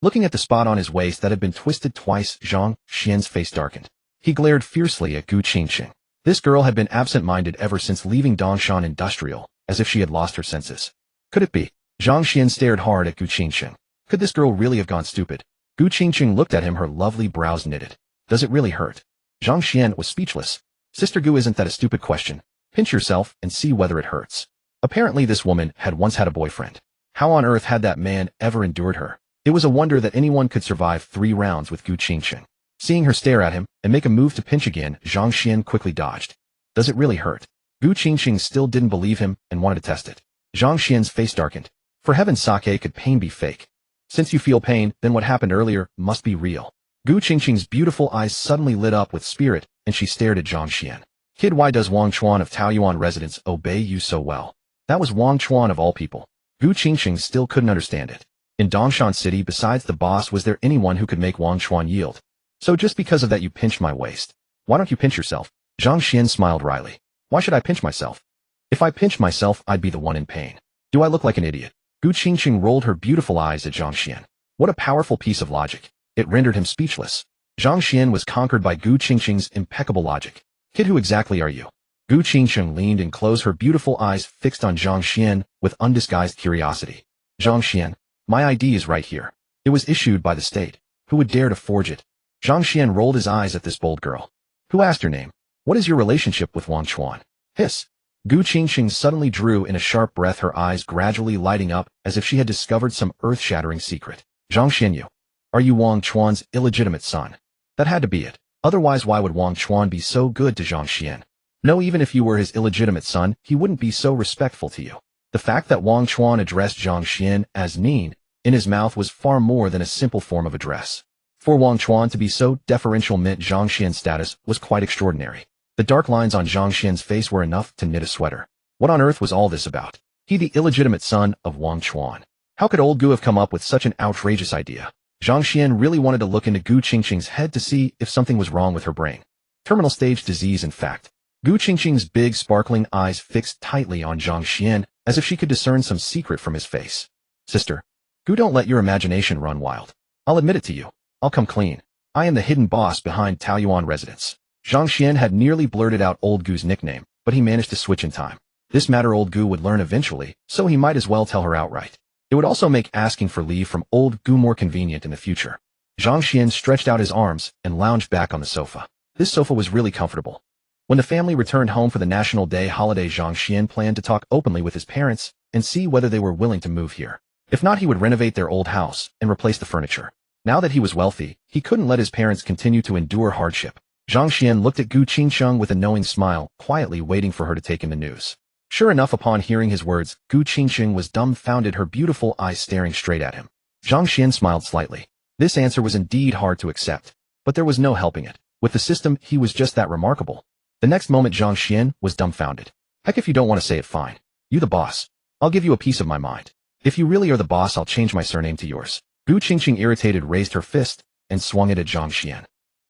Looking at the spot on his waist that had been twisted twice, Zhang Xuan's face darkened. He glared fiercely at Gu Qingsheng. This girl had been absent-minded ever since leaving Dongshan Industrial, as if she had lost her senses. Could it be? Zhang Xuan stared hard at Gu Qingsheng. Could this girl really have gone stupid? Gu Qingsheng looked at him, her lovely brows knitted. Does it really hurt? Zhang Xuan was speechless. Sister Gu, isn't that a stupid question? Pinch yourself and see whether it hurts. Apparently this woman had once had a boyfriend. How on earth had that man ever endured her? It was a wonder that anyone could survive 3 rounds with Gu Qingsheng. Seeing her stare at him and make a move to pinch again, Zhang Xuan quickly dodged. Does it really hurt? Gu Qingsheng still didn't believe him and wanted to test it. Zhang Xuan's face darkened. For heaven's sake, could pain be fake? Since you feel pain, then what happened earlier must be real. Gu Qingsheng's beautiful eyes suddenly lit up with spirit, and she stared at Zhang Xuan. Kid, why does Wang Chuan of Taoyuan residence obey you so well? That was Wang Chuan of all people. Gu Qingsheng still couldn't understand it. In Dongshan City, besides the boss, was there anyone who could make Zhang Xuan yield? So just because of that you pinched my waist. Why don't you pinch yourself? Zhang Xuan smiled wryly. Why should I pinch myself? If I pinched myself, I'd be the one in pain. Do I look like an idiot? Gu Qingqing rolled her beautiful eyes at Zhang Xuan. What a powerful piece of logic. It rendered him speechless. Zhang Xuan was conquered by Gu Qingqing's impeccable logic. Kid, who exactly are you? Gu Qingqing leaned and closed, her beautiful eyes fixed on Zhang Xuan with undisguised curiosity. Zhang Xuan, my ID is right here. It was issued by the state. Who would dare to forge it? Zhang Xuan rolled his eyes at this bold girl. Who asked your name? What is your relationship with Zhang Xuan? Hiss. Gu Qingqing suddenly drew in a sharp breath, her eyes gradually lighting up as if she had discovered some earth-shattering secret. Zhang Xuan, are you Zhang Xuan's illegitimate son? That had to be it. Otherwise, why would Zhang Xuan be so good to Zhang Xuan? No, even if you were his illegitimate son, he wouldn't be so respectful to you. The fact that Zhang Xuan addressed Zhang Xuan as Nin in his mouth was far more than a simple form of address. For Zhang Xuan to be so deferential meant Zhang Xuan's status was quite extraordinary. The dark lines on Zhang Xuan's face were enough to knit a sweater. What on earth was all this about? He, the illegitimate son of Zhang Xuan. How could old Gu have come up with such an outrageous idea? Zhang Xuan really wanted to look into Gu Qingqing's head to see if something was wrong with her brain. Terminal stage disease, in fact. Gu Qingqing's big, sparkling eyes fixed tightly on Zhang Xuan, as if she could discern some secret from his face. Sister, Gu, don't let your imagination run wild. I'll admit it to you. I'll come clean. I am the hidden boss behind Taoyuan residence. Zhang Xuan had nearly blurted out old Gu's nickname, but he managed to switch in time. This matter old Gu would learn eventually, so he might as well tell her outright. It would also make asking for leave from old Gu more convenient in the future. Zhang Xuan stretched out his arms and lounged back on the sofa. This sofa was really comfortable. When the family returned home for the National Day holiday, Zhang Xuan planned to talk openly with his parents and see whether they were willing to move here. If not, he would renovate their old house and replace the furniture. Now that he was wealthy, he couldn't let his parents continue to endure hardship. Zhang Xuan looked at Gu Qingqing with a knowing smile, quietly waiting for her to take in the news. Sure enough, upon hearing his words, Gu Qingqing was dumbfounded, her beautiful eyes staring straight at him. Zhang Xuan smiled slightly. This answer was indeed hard to accept, but there was no helping it. With the system, he was just that remarkable. The next moment, Zhang Xuan was dumbfounded. Heck, if you don't want to say it, fine. You the boss. I'll give you a piece of my mind. If you really are the boss, I'll change my surname to yours. Gu Qingqing, irritated, raised her fist and swung it at Zhang Xuan.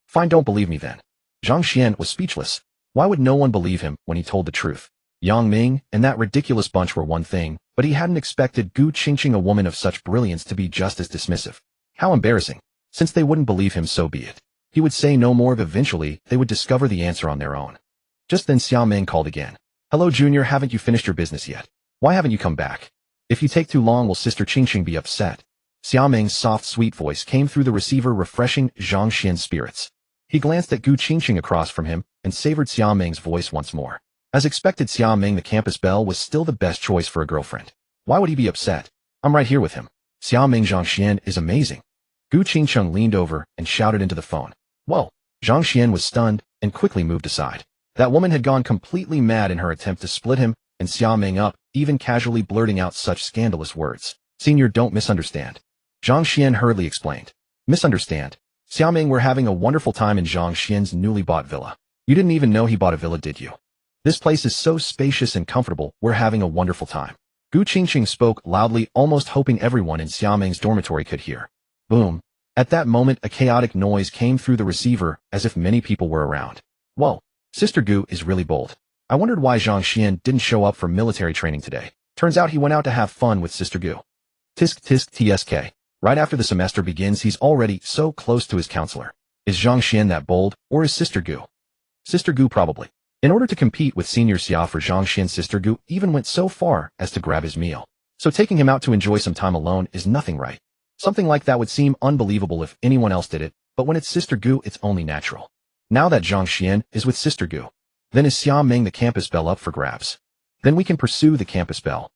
Fine, don't believe me then. Zhang Xuan was speechless. Why would no one believe him when he told the truth? Yang Ming and that ridiculous bunch were one thing, but he hadn't expected Gu Qingqing, a woman of such brilliance, to be just as dismissive. How embarrassing. Since they wouldn't believe him, so be it. He would say no more, but eventually they would discover the answer on their own. Just then Xiao Ming called again. Hello, Junior, haven't you finished your business yet? Why haven't you come back? If you take too long, will Sister Qingqing be upset? Xiao Ming's soft, sweet voice came through the receiver, refreshing Zhang Xuan's spirits. He glanced at Gu Qingqing across from him and savored Xiao Ming's voice once more. As expected, Xiao Ming, the campus belle, was still the best choice for a girlfriend. Why would he be upset? I'm right here with him. Xiao Ming, Zhang Xuan is amazing. Gu Qingqing leaned over and shouted into the phone. Whoa! Zhang Xuan was stunned and quickly moved aside. That woman had gone completely mad in her attempt to split him and Xiao Ming up, even casually blurting out such scandalous words. Senior, don't misunderstand. Zhang Xuan hurriedly explained. Misunderstand? Xiao Ming, we're having a wonderful time in Zhang Xuan's newly bought villa. You didn't even know he bought a villa, did you? This place is so spacious and comfortable, we're having a wonderful time. Gu Qingqing spoke loudly, almost hoping everyone in Xiao Ming's dormitory could hear. Boom. At that moment, a chaotic noise came through the receiver, as if many people were around. Whoa, Sister Gu is really bold. I wondered why Zhang Xuan didn't show up for military training today. Turns out he went out to have fun with Sister Gu. Tisk tisk tsk. Right after the semester begins, he's already so close to his counselor. Is Zhang Xuan that bold, or is Sister Gu? Sister Gu probably. In order to compete with Senior Xia for Zhang Xuan, Sister Gu even went so far as to grab his meal. So taking him out to enjoy some time alone is nothing, right? Something like that would seem unbelievable if anyone else did it, but when it's Sister Gu, it's only natural. Now that Zhang Xuan is with Sister Gu, then is Xiao Ming, the campus belle, up for grabs? Then we can pursue the campus belle.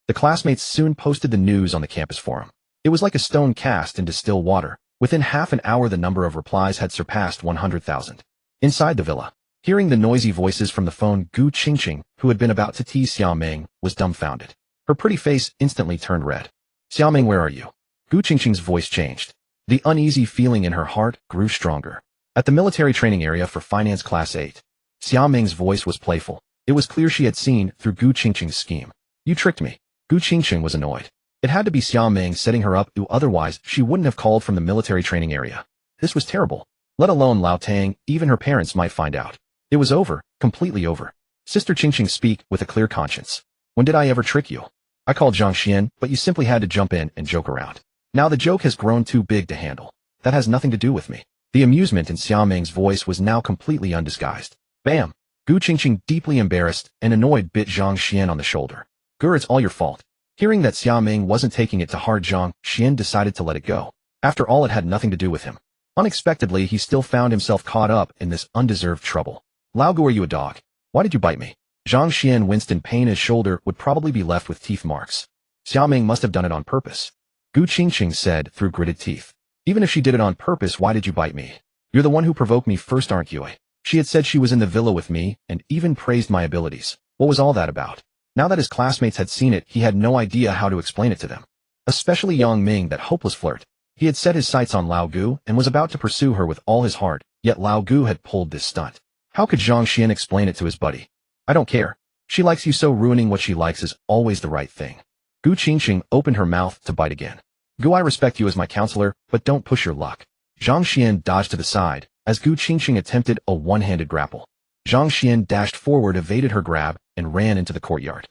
The classmates soon posted the news on the campus forum. It was like a stone cast into still water. Within half an hour, the number of replies had surpassed 100,000. Inside the villa, hearing the noisy voices from the phone, Gu Qingqing, who had been about to tease Xiao Ming, was dumbfounded. Her pretty face instantly turned red. Xiao Ming, where are you? Gu Qingqing's voice changed. The uneasy feeling in her heart grew stronger. At the military training area for finance class 8, Xiao Ming's voice was playful. It was clear she had seen through Gu Qingqing's scheme. You tricked me. Gu Qingqing was annoyed. It had to be Xia Ming setting her up, otherwise she wouldn't have called from the military training area. This was terrible. Let alone Lao Tang, even her parents might find out. It was over, completely over. Sister Qingqing speak with a clear conscience. When did I ever trick you? I called Zhang Xuan, but you simply had to jump in and joke around. Now the joke has grown too big to handle. That has nothing to do with me. The amusement in Xia Ming's voice was now completely undisguised. Bam! Gu Qingqing, deeply embarrassed and annoyed, bit Zhang Xuan on the shoulder. Gur, it's all your fault. Hearing that Xia Ming wasn't taking it to heart, Zhang Xuan decided to let it go. After all, it had nothing to do with him. Unexpectedly, he still found himself caught up in this undeserved trouble. Lao Gu, are you a dog? Why did you bite me? Zhang Xuan winced in pain. His shoulder would probably be left with teeth marks. Xia Ming must have done it on purpose. Gu Qingqing said through gritted teeth. Even if she did it on purpose, why did you bite me? You're the one who provoked me first, aren't you? She had said she was in the villa with me and even praised my abilities. What was all that about? Now that his classmates had seen it, he had no idea how to explain it to them. Especially Yang Ming, that hopeless flirt. He had set his sights on Lao Gu and was about to pursue her with all his heart, yet Lao Gu had pulled this stunt. How could Zhang Xuan explain it to his buddy? I don't care. She likes you, so ruining what she likes is always the right thing. Gu Qingqing opened her mouth to bite again. Gu, I respect you as my counselor, but don't push your luck. Zhang Xuan dodged to the side as Gu Qingqing attempted a one-handed grapple. Zhang Xuan dashed forward, evaded her grab, and ran into the courtyard.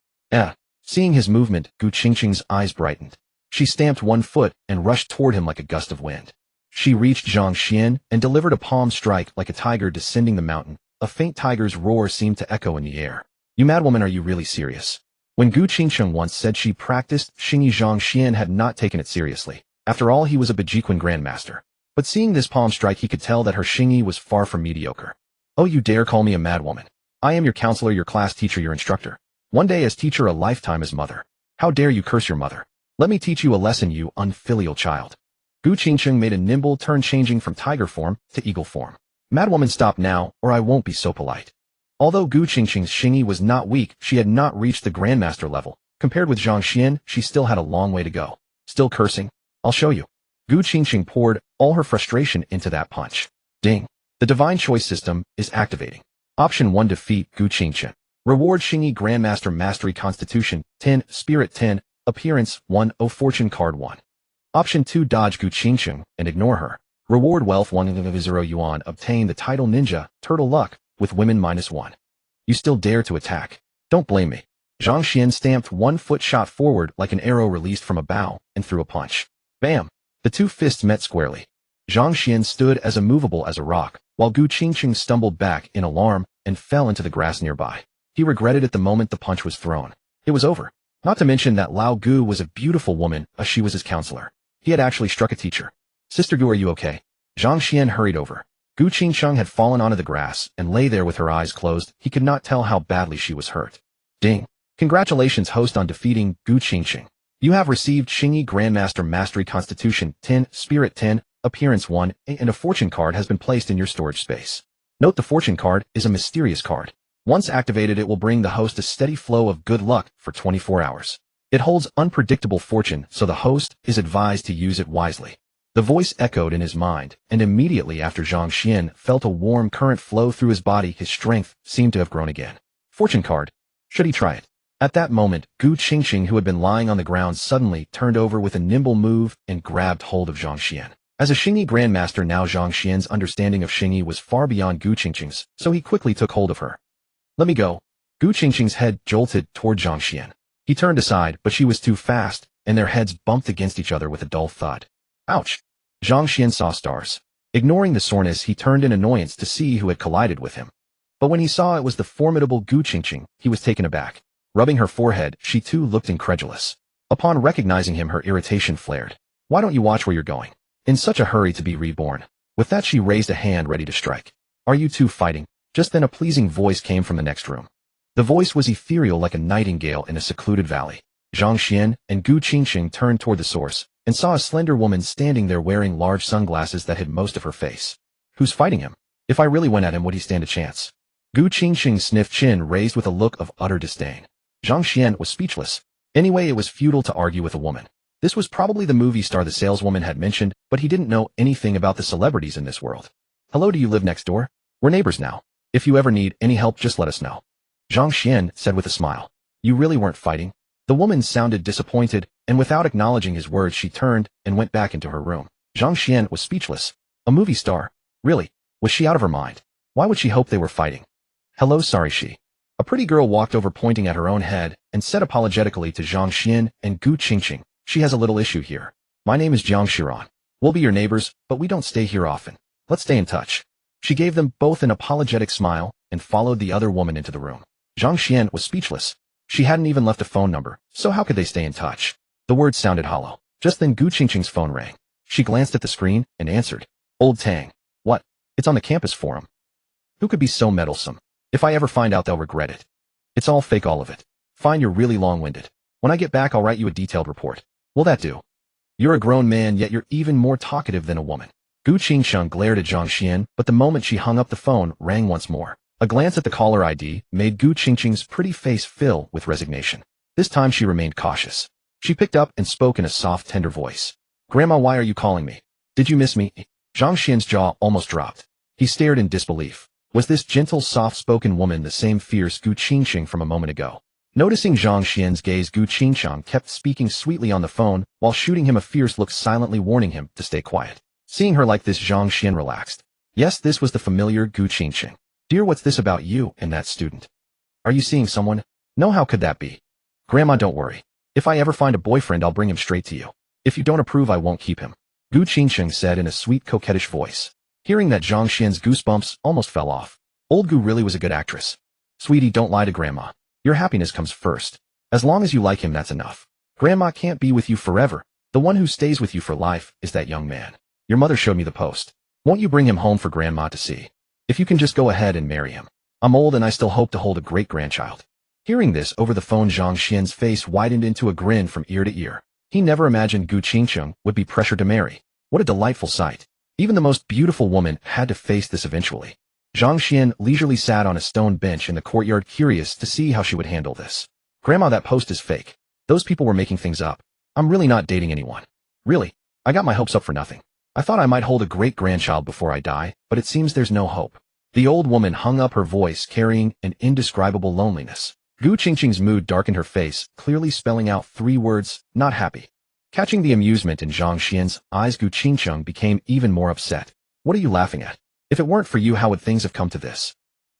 Seeing his movement, Gu Qingqing's eyes brightened. She stamped one foot and rushed toward him like a gust of wind. She reached Zhang Xuan and delivered a palm strike like a tiger descending the mountain. A faint tiger's roar seemed to echo in the air. You madwoman, are you really serious? When Gu Qingqing once said she practiced Xingyi, Zhang Xuan had not taken it seriously. After all, he was a Bejiquan grandmaster. But seeing this palm strike, he could tell that her Xingyi was far from mediocre. Oh, you dare call me a madwoman? I am your counselor, your class teacher, your instructor. One day as teacher, a lifetime as mother. How dare you curse your mother? Let me teach you a lesson, you unfilial child. Gu Qingqing made a nimble turn, changing from tiger form to eagle form. Madwoman, stop now, or I won't be so polite. Although Gu Qingqing's Xingyi was not weak, she had not reached the grandmaster level. Compared with Zhang Xuan, she still had a long way to go. Still cursing? I'll show you. Gu Qingqing poured all her frustration into that punch. Ding. The divine choice system is activating. Option 1, defeat Gu Qingqing. Reward Xingyi Grandmaster Mastery Constitution 10, Spirit 10, Appearance 1, Fortune Card 1. Option 2, dodge Gu Qingqing and ignore her. Reward Wealth 1,000 yuan. Obtain the title Ninja, Turtle Luck, with women -1. You still dare to attack? Don't blame me. Zhang Xuan stamped one foot, shot forward like an arrow released from a bow, and threw a punch. Bam! The two fists met squarely. Zhang Xuan stood as immovable as a rock, while Gu Qingqing stumbled back in alarm and fell into the grass nearby. He regretted it the moment the punch was thrown. It was over. Not to mention that Lao Gu was a beautiful woman, as she was his counselor. He had actually struck a teacher. Sister Gu, are you okay? Zhang Xuan hurried over. Gu Qingqing had fallen onto the grass and lay there with her eyes closed. He could not tell how badly she was hurt. Ding. Congratulations, host, on defeating Gu Qingqing. You have received Xingyi Grandmaster Mastery Constitution 10, Spirit 10, Appearance 1, and a fortune card has been placed in your storage space. Note the fortune card is a mysterious card. Once activated, it will bring the host a steady flow of good luck for 24 hours. It holds unpredictable fortune, so the host is advised to use it wisely. The voice echoed in his mind, and immediately after Zhang Xuan felt a warm current flow through his body. His strength seemed to have grown again. Fortune card. Should he try it? At that moment, Gu Qingqing, who had been lying on the ground, suddenly turned over with a nimble move and grabbed hold of Zhang Xuan. As a Xingyi Grandmaster now, Zhang Xuan's understanding of Xingyi was far beyond Gu Qingqing's, so he quickly took hold of her. Let me go. Gu Qingqing's head jolted toward Zhang Xuan. He turned aside, but she was too fast, and their heads bumped against each other with a dull thud. Ouch! Zhang Xuan saw stars. Ignoring the soreness, he turned in annoyance to see who had collided with him. But when he saw it was the formidable Gu Qingqing, he was taken aback. Rubbing her forehead, she too looked incredulous. Upon recognizing him, her irritation flared. Why don't you watch where you're going? In such a hurry to be reborn. With that, she raised a hand ready to strike. Are you two fighting? Just then a pleasing voice came from the next room. The voice was ethereal like a nightingale in a secluded valley. Zhang Xuan and Gu Qingqing turned toward the source and saw a slender woman standing there wearing large sunglasses that hid most of her face. Who's fighting him? If I really went at him, would he stand a chance? Gu Qingqing sniffed, chin raised with a look of utter disdain. Zhang Xuan was speechless. Anyway, it was futile to argue with a woman. This was probably the movie star the saleswoman had mentioned, but he didn't know anything about the celebrities in this world. Hello, do you live next door? We're neighbors now. If you ever need any help, just let us know. Zhang Xuan said with a smile. You really weren't fighting? The woman sounded disappointed, and without acknowledging his words she turned and went back into her room. Zhang Xuan was speechless. A movie star? Really? Was she out of her mind? Why would she hope they were fighting? Hello, sorry she. A pretty girl walked over pointing at her own head and said apologetically to Zhang Xuan and Gu Qingqing, she has a little issue here. My name is Zhang Xuan. We'll be your neighbors, but we don't stay here often. Let's stay in touch. She gave them both an apologetic smile and followed the other woman into the room. Zhang Xuan was speechless. She hadn't even left a phone number, so how could they stay in touch? The words sounded hollow. Just then Gu Qingqing's phone rang. She glanced at the screen and answered. Old Tang. What? It's on the campus forum. Who could be so meddlesome? If I ever find out, they'll regret it. It's all fake, all of it. Fine, you're really long-winded. When I get back, I'll write you a detailed report. Will that do? You're a grown man, yet you're even more talkative than a woman. Gu Qingqing glared at Zhang Xuan, but the moment she hung up, the phone rang once more. A glance at the caller ID made Gu Qingqing's pretty face fill with resignation. This time she remained cautious. She picked up and spoke in a soft, tender voice. Grandma, why are you calling me? Did you miss me? Zhang Xuan's jaw almost dropped. He stared in disbelief. Was this gentle, soft-spoken woman the same fierce Gu Qingqing from a moment ago? Noticing Zhang Xuan's gaze, Gu Qingqing kept speaking sweetly on the phone while shooting him a fierce look, silently warning him to stay quiet. Seeing her like this, Zhang Xuan relaxed. Yes, this was the familiar Gu Qingqing. Dear, what's this about you and that student? Are you seeing someone? No, how could that be? Grandma, don't worry. If I ever find a boyfriend, I'll bring him straight to you. If you don't approve, I won't keep him. Gu Qingqing said in a sweet, coquettish voice. Hearing that, Zhang Xuan's goosebumps almost fell off. Old Gu really was a good actress. Sweetie, don't lie to Grandma. Your happiness comes first. As long as you like him, that's enough. Grandma can't be with you forever. The one who stays with you for life is that young man. Your mother showed me the post. Won't you bring him home for Grandma to see? If you can just go ahead and marry him. I'm old and I still hope to hold a great-grandchild. Hearing this over the phone, Zhang Xuan's face widened into a grin from ear to ear. He never imagined Gu Qingqing would be pressured to marry. What a delightful sight. Even the most beautiful woman had to face this eventually. Zhang Xuan leisurely sat on a stone bench in the courtyard, curious to see how she would handle this. Grandma, that post is fake. Those people were making things up. I'm really not dating anyone. Really, I got my hopes up for nothing. I thought I might hold a great-grandchild before I die, but it seems there's no hope. The old woman hung up her voice, carrying an indescribable loneliness. Gu Qingqing's mood darkened her face, clearly spelling out 3 words, not happy. Catching the amusement in Zhang Xuan's eyes, Gu Qingqing became even more upset. What are you laughing at? If it weren't for you, how would things have come to this?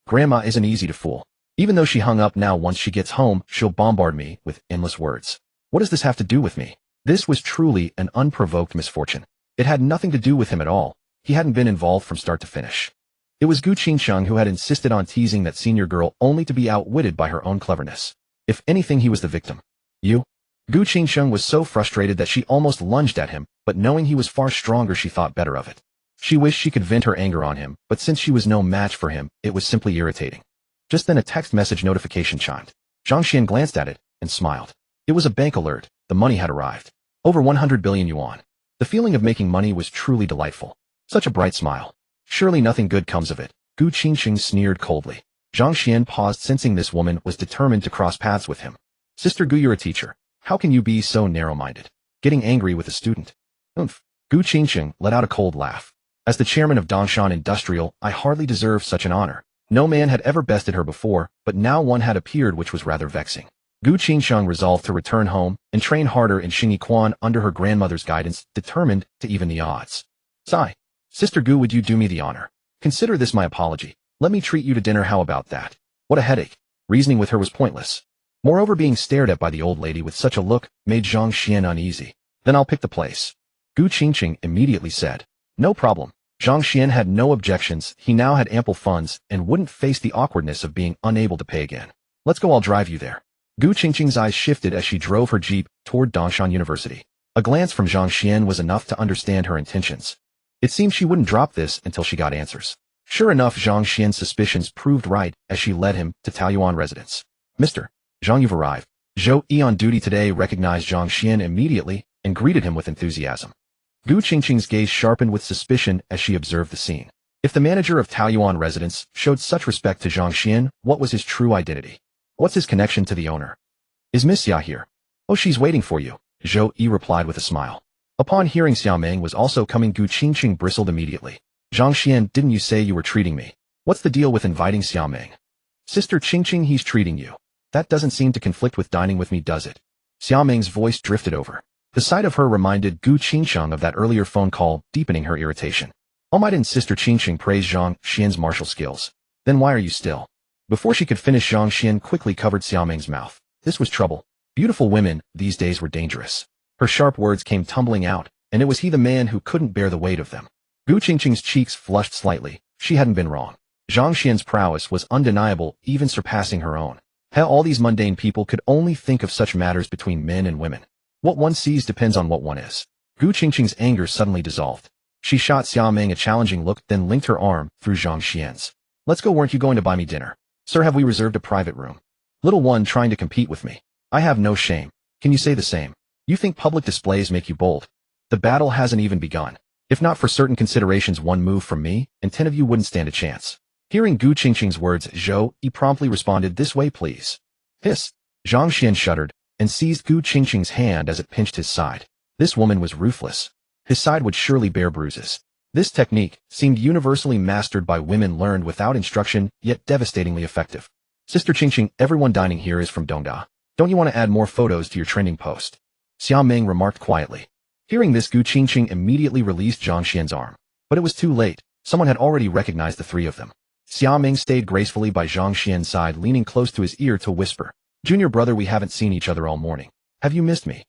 Grandma isn't easy to fool. Even though she hung up now, once she gets home, she'll bombard me with endless words. What does this have to do with me? This was truly an unprovoked misfortune. It had nothing to do with him at all. He hadn't been involved from start to finish. It was Gu Qingqing who had insisted on teasing that senior girl, only to be outwitted by her own cleverness. If anything, he was the victim. You? Gu Qingqing was so frustrated that she almost lunged at him, but knowing he was far stronger, she thought better of it. She wished she could vent her anger on him, but since she was no match for him, it was simply irritating. Just then a text message notification chimed. Zhang Xuan glanced at it and smiled. It was a bank alert. The money had arrived. Over 100 billion yuan. The feeling of making money was truly delightful. Such a bright smile. Surely nothing good comes of it. Gu Qingqing sneered coldly. Zhang Xuan paused, sensing this woman was determined to cross paths with him. Sister Gu, you're a teacher. How can you be so narrow-minded? Getting angry with a student. Oomph. Gu Qingqing let out a cold laugh. As the chairman of Dongshan Industrial, I hardly deserve such an honor. No man had ever bested her before, but now one had appeared which was rather vexing. Gu Qingqing resolved to return home and train harder in Xingyiquan under her grandmother's guidance, determined to even the odds. Sigh. Sister Gu, would you do me the honor? Consider this my apology. Let me treat you to dinner, how about that? What a headache. Reasoning with her was pointless. Moreover, being stared at by the old lady with such a look made Zhang Xuan uneasy. Then I'll pick the place. Gu Qingqing immediately said. No problem. Zhang Xuan had no objections. He now had ample funds and wouldn't face the awkwardness of being unable to pay again. Let's go, I'll drive you there. Gu Qingqing's eyes shifted as she drove her jeep toward Dongshan University. A glance from Zhang Xuan was enough to understand her intentions. It seemed she wouldn't drop this until she got answers. Sure enough, Zhang Xuan's suspicions proved right as she led him to Taoyuan residence. Mr. Zhang, you've arrived. Zhou Yi on duty today recognized Zhang Xuan immediately and greeted him with enthusiasm. Gu Qingqing's gaze sharpened with suspicion as she observed the scene. If the manager of Taoyuan residence showed such respect to Zhang Xuan, what was his true identity? What's his connection to the owner? Is Miss Xia here? Oh, she's waiting for you, Zhou Yi replied with a smile. Upon hearing Xiao Meng was also coming, Gu Qingqing bristled immediately. Zhang Xuan, didn't you say you were treating me? What's the deal with inviting Xiao Meng? Sister Qingqing, he's treating you. That doesn't seem to conflict with dining with me, does it? Xiao Ming's voice drifted over. The sight of her reminded Gu Qingsheng of that earlier phone call, deepening her irritation. All Might and Sister Qingsheng praised Zhang Xuan's martial skills. Then why are you still? Before she could finish, Zhang Xuan quickly covered Xiao Ming's mouth. This was trouble. Beautiful women, these days, were dangerous. Her sharp words came tumbling out, and it was he the man who couldn't bear the weight of them. Gu Qingsheng's cheeks flushed slightly. She hadn't been wrong. Zhang Xuan's prowess was undeniable, even surpassing her own. Hell, all these mundane people could only think of such matters between men and women. What one sees depends on what one is. Gu Qingsheng's anger suddenly dissolved. She shot Xiao Ming a challenging look, then linked her arm through Zhang Xuan's. Let's go, weren't you going to buy me dinner? Sir, have we reserved a private room? Little one trying to compete with me. I have no shame. Can you say the same? You think public displays make you bold? The battle hasn't even begun. If not for certain considerations, one move from me, and 10 of you wouldn't stand a chance. Hearing Gu Qingsheng's words, Zhou Yi promptly responded, this way please. Hiss. Zhang Xuan shuddered, and seized Gu Qingsheng's hand as it pinched his side. This woman was ruthless. His side would surely bear bruises. This technique seemed universally mastered by women, learned without instruction, yet devastatingly effective. Sister Qingsheng, everyone dining here is from Dongda. Don't you want to add more photos to your trending post? Xiao Ming remarked quietly. Hearing this, Gu Qingsheng immediately released Zhang Xuan's arm. But it was too late. Someone had already recognized the three of them. Xiao Ming stayed gracefully by Zhang Xuan's side, leaning close to his ear to whisper, Junior brother, we haven't seen each other all morning. Have you missed me?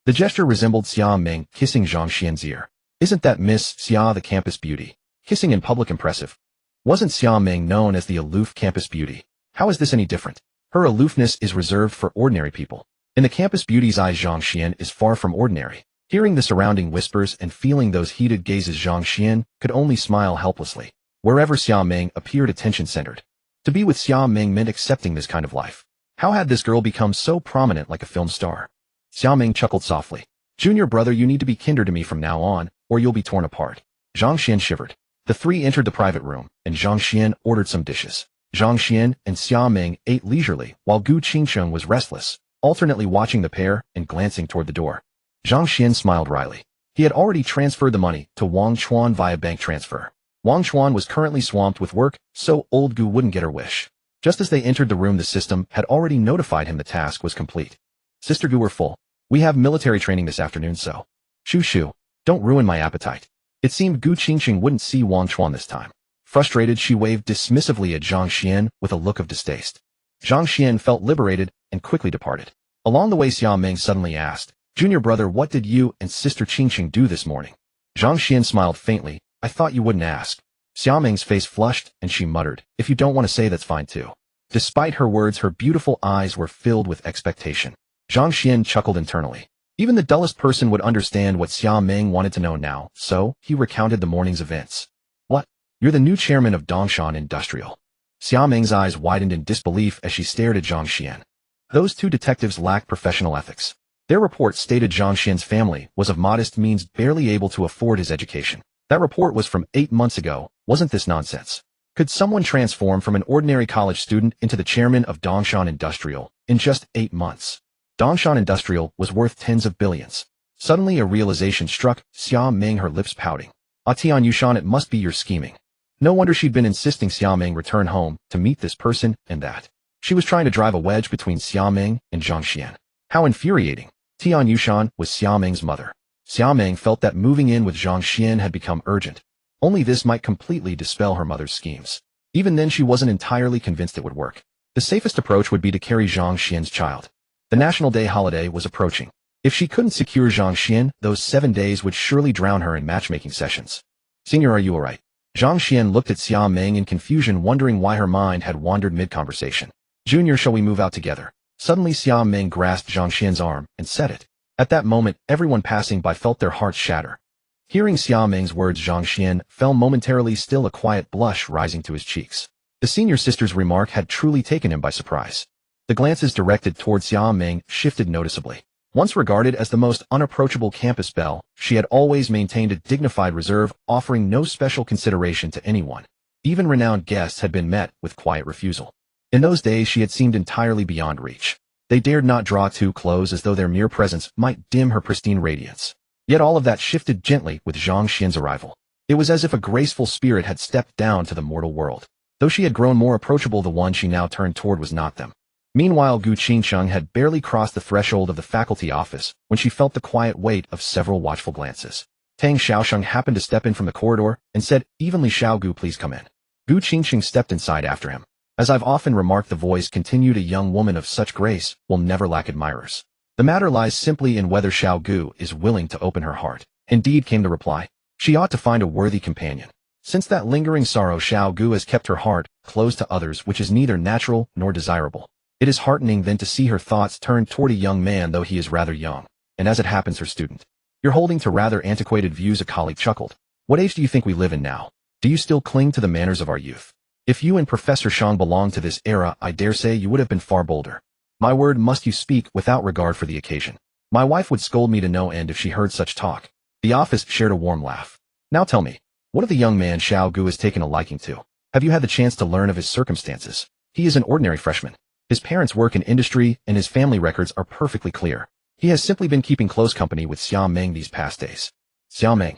The gesture resembled Xiao Ming kissing Zhang Xuan's ear. Isn't that Miss Xia the campus beauty? Kissing in public impressive. Wasn't Xiao Ming known as the aloof campus beauty? How is this any different? Her aloofness is reserved for ordinary people. In the campus beauty's eyes, Zhang Xuan is far from ordinary. Hearing the surrounding whispers and feeling those heated gazes, Zhang Xuan could only smile helplessly. Wherever Xiao Ming appeared, attention-centered. To be with Xiao Ming meant accepting this kind of life. How had this girl become so prominent, like a film star? Xiao Ming chuckled softly. Junior brother, you need to be kinder to me from now on, or you'll be torn apart. Zhang Xuan shivered. The three entered the private room, and Zhang Xuan ordered some dishes. Zhang Xuan and Xiao Ming ate leisurely, while Gu Qingsheng was restless, alternately watching the pair and glancing toward the door. Zhang Xuan smiled wryly. He had already transferred the money to Wang Chuan via bank transfer. Wang Chuan was currently swamped with work, so old Gu wouldn't get her wish. Just as they entered the room, the system had already notified him the task was complete. Sister Gu, we're full. We have military training this afternoon, so. Shoo. Don't ruin my appetite. It seemed Gu Qingsheng wouldn't see Wang Chuan this time. Frustrated, she waved dismissively at Zhang Xuan with a look of distaste. Zhang Xuan felt liberated and quickly departed. Along the way, Xiao Ming suddenly asked, Junior brother, what did you and Sister Qingsheng do this morning? Zhang Xuan smiled faintly. I thought you wouldn't ask. Xiao Ming's face flushed, and she muttered, if you don't want to say, that's fine too. Despite her words, her beautiful eyes were filled with expectation. Zhang Xuan chuckled internally. Even the dullest person would understand what Xiao Ming wanted to know now, so he recounted the morning's events. What? You're the new chairman of Dongshan Industrial. Xiao Ming's eyes widened in disbelief as she stared at Zhang Xuan. Those two detectives lacked professional ethics. Their report stated Zhang Xuan's family was of modest means, barely able to afford his education. That report was from 8 months ago. Wasn't this nonsense? Could someone transform from an ordinary college student into the chairman of Dongshan Industrial in just 8 months? Dongshan Industrial was worth tens of billions. Suddenly a realization struck Xiao Ming, her lips pouting. Tian Yushan, it must be your scheming. No wonder she'd been insisting Xiao Ming return home to meet this person and that. She was trying to drive a wedge between Xiao Ming and Zhang Xuan. How infuriating. Tian Yushan was Xiao Ming's mother. Xiao Ming felt that moving in with Zhang Xuan had become urgent. Only this might completely dispel her mother's schemes. Even then, she wasn't entirely convinced it would work. The safest approach would be to carry Zhang Xuan's child. The National Day holiday was approaching. If she couldn't secure Zhang Xuan, those 7 days would surely drown her in matchmaking sessions. Senior, are you alright? Zhang Xuan looked at Xiao Ming in confusion, wondering why her mind had wandered mid-conversation. Junior, shall we move out together? Suddenly Xiao Ming grasped Zhang Xuan's arm and said it. At that moment, everyone passing by felt their hearts shatter. Hearing Xiao Ming's words, Zhang Xuan fell momentarily still, a quiet blush rising to his cheeks. The senior sister's remark had truly taken him by surprise. The glances directed toward Xiao Ming shifted noticeably. Once regarded as the most unapproachable campus belle, she had always maintained a dignified reserve, offering no special consideration to anyone. Even renowned guests had been met with quiet refusal. In those days, she had seemed entirely beyond reach. They dared not draw too close, as though their mere presence might dim her pristine radiance. Yet all of that shifted gently with Zhang Xuan's arrival. It was as if a graceful spirit had stepped down to the mortal world. Though she had grown more approachable, the one she now turned toward was not them. Meanwhile, Gu Qingsheng had barely crossed the threshold of the faculty office when she felt the quiet weight of several watchful glances. Tang Xiaosheng happened to step in from the corridor and said evenly, "Xiao Gu, please come in." Gu Qingsheng stepped inside after him. "As I've often remarked," the voice continued, "a young woman of such grace will never lack admirers. The matter lies simply in whether Xiao Gu is willing to open her heart." "Indeed," came the reply. "She ought to find a worthy companion. Since that lingering sorrow, Xiao Gu has kept her heart closed to others, which is neither natural nor desirable. It is heartening then to see her thoughts turn toward a young man, though he is rather young, and as it happens, her student." "You're holding to rather antiquated views," a colleague chuckled. "What age do you think we live in now? Do you still cling to the manners of our youth? If you and Professor Shang belonged to this era, I dare say you would have been far bolder. My word, must you speak without regard for the occasion? My wife would scold me to no end if she heard such talk." The office shared a warm laugh. "Now tell me, what of the young man Xiao Gu has taken a liking to? Have you had the chance to learn of his circumstances? He is an ordinary freshman. His parents work in industry, and his family records are perfectly clear. He has simply been keeping close company with Xia Meng these past days." Xia Meng.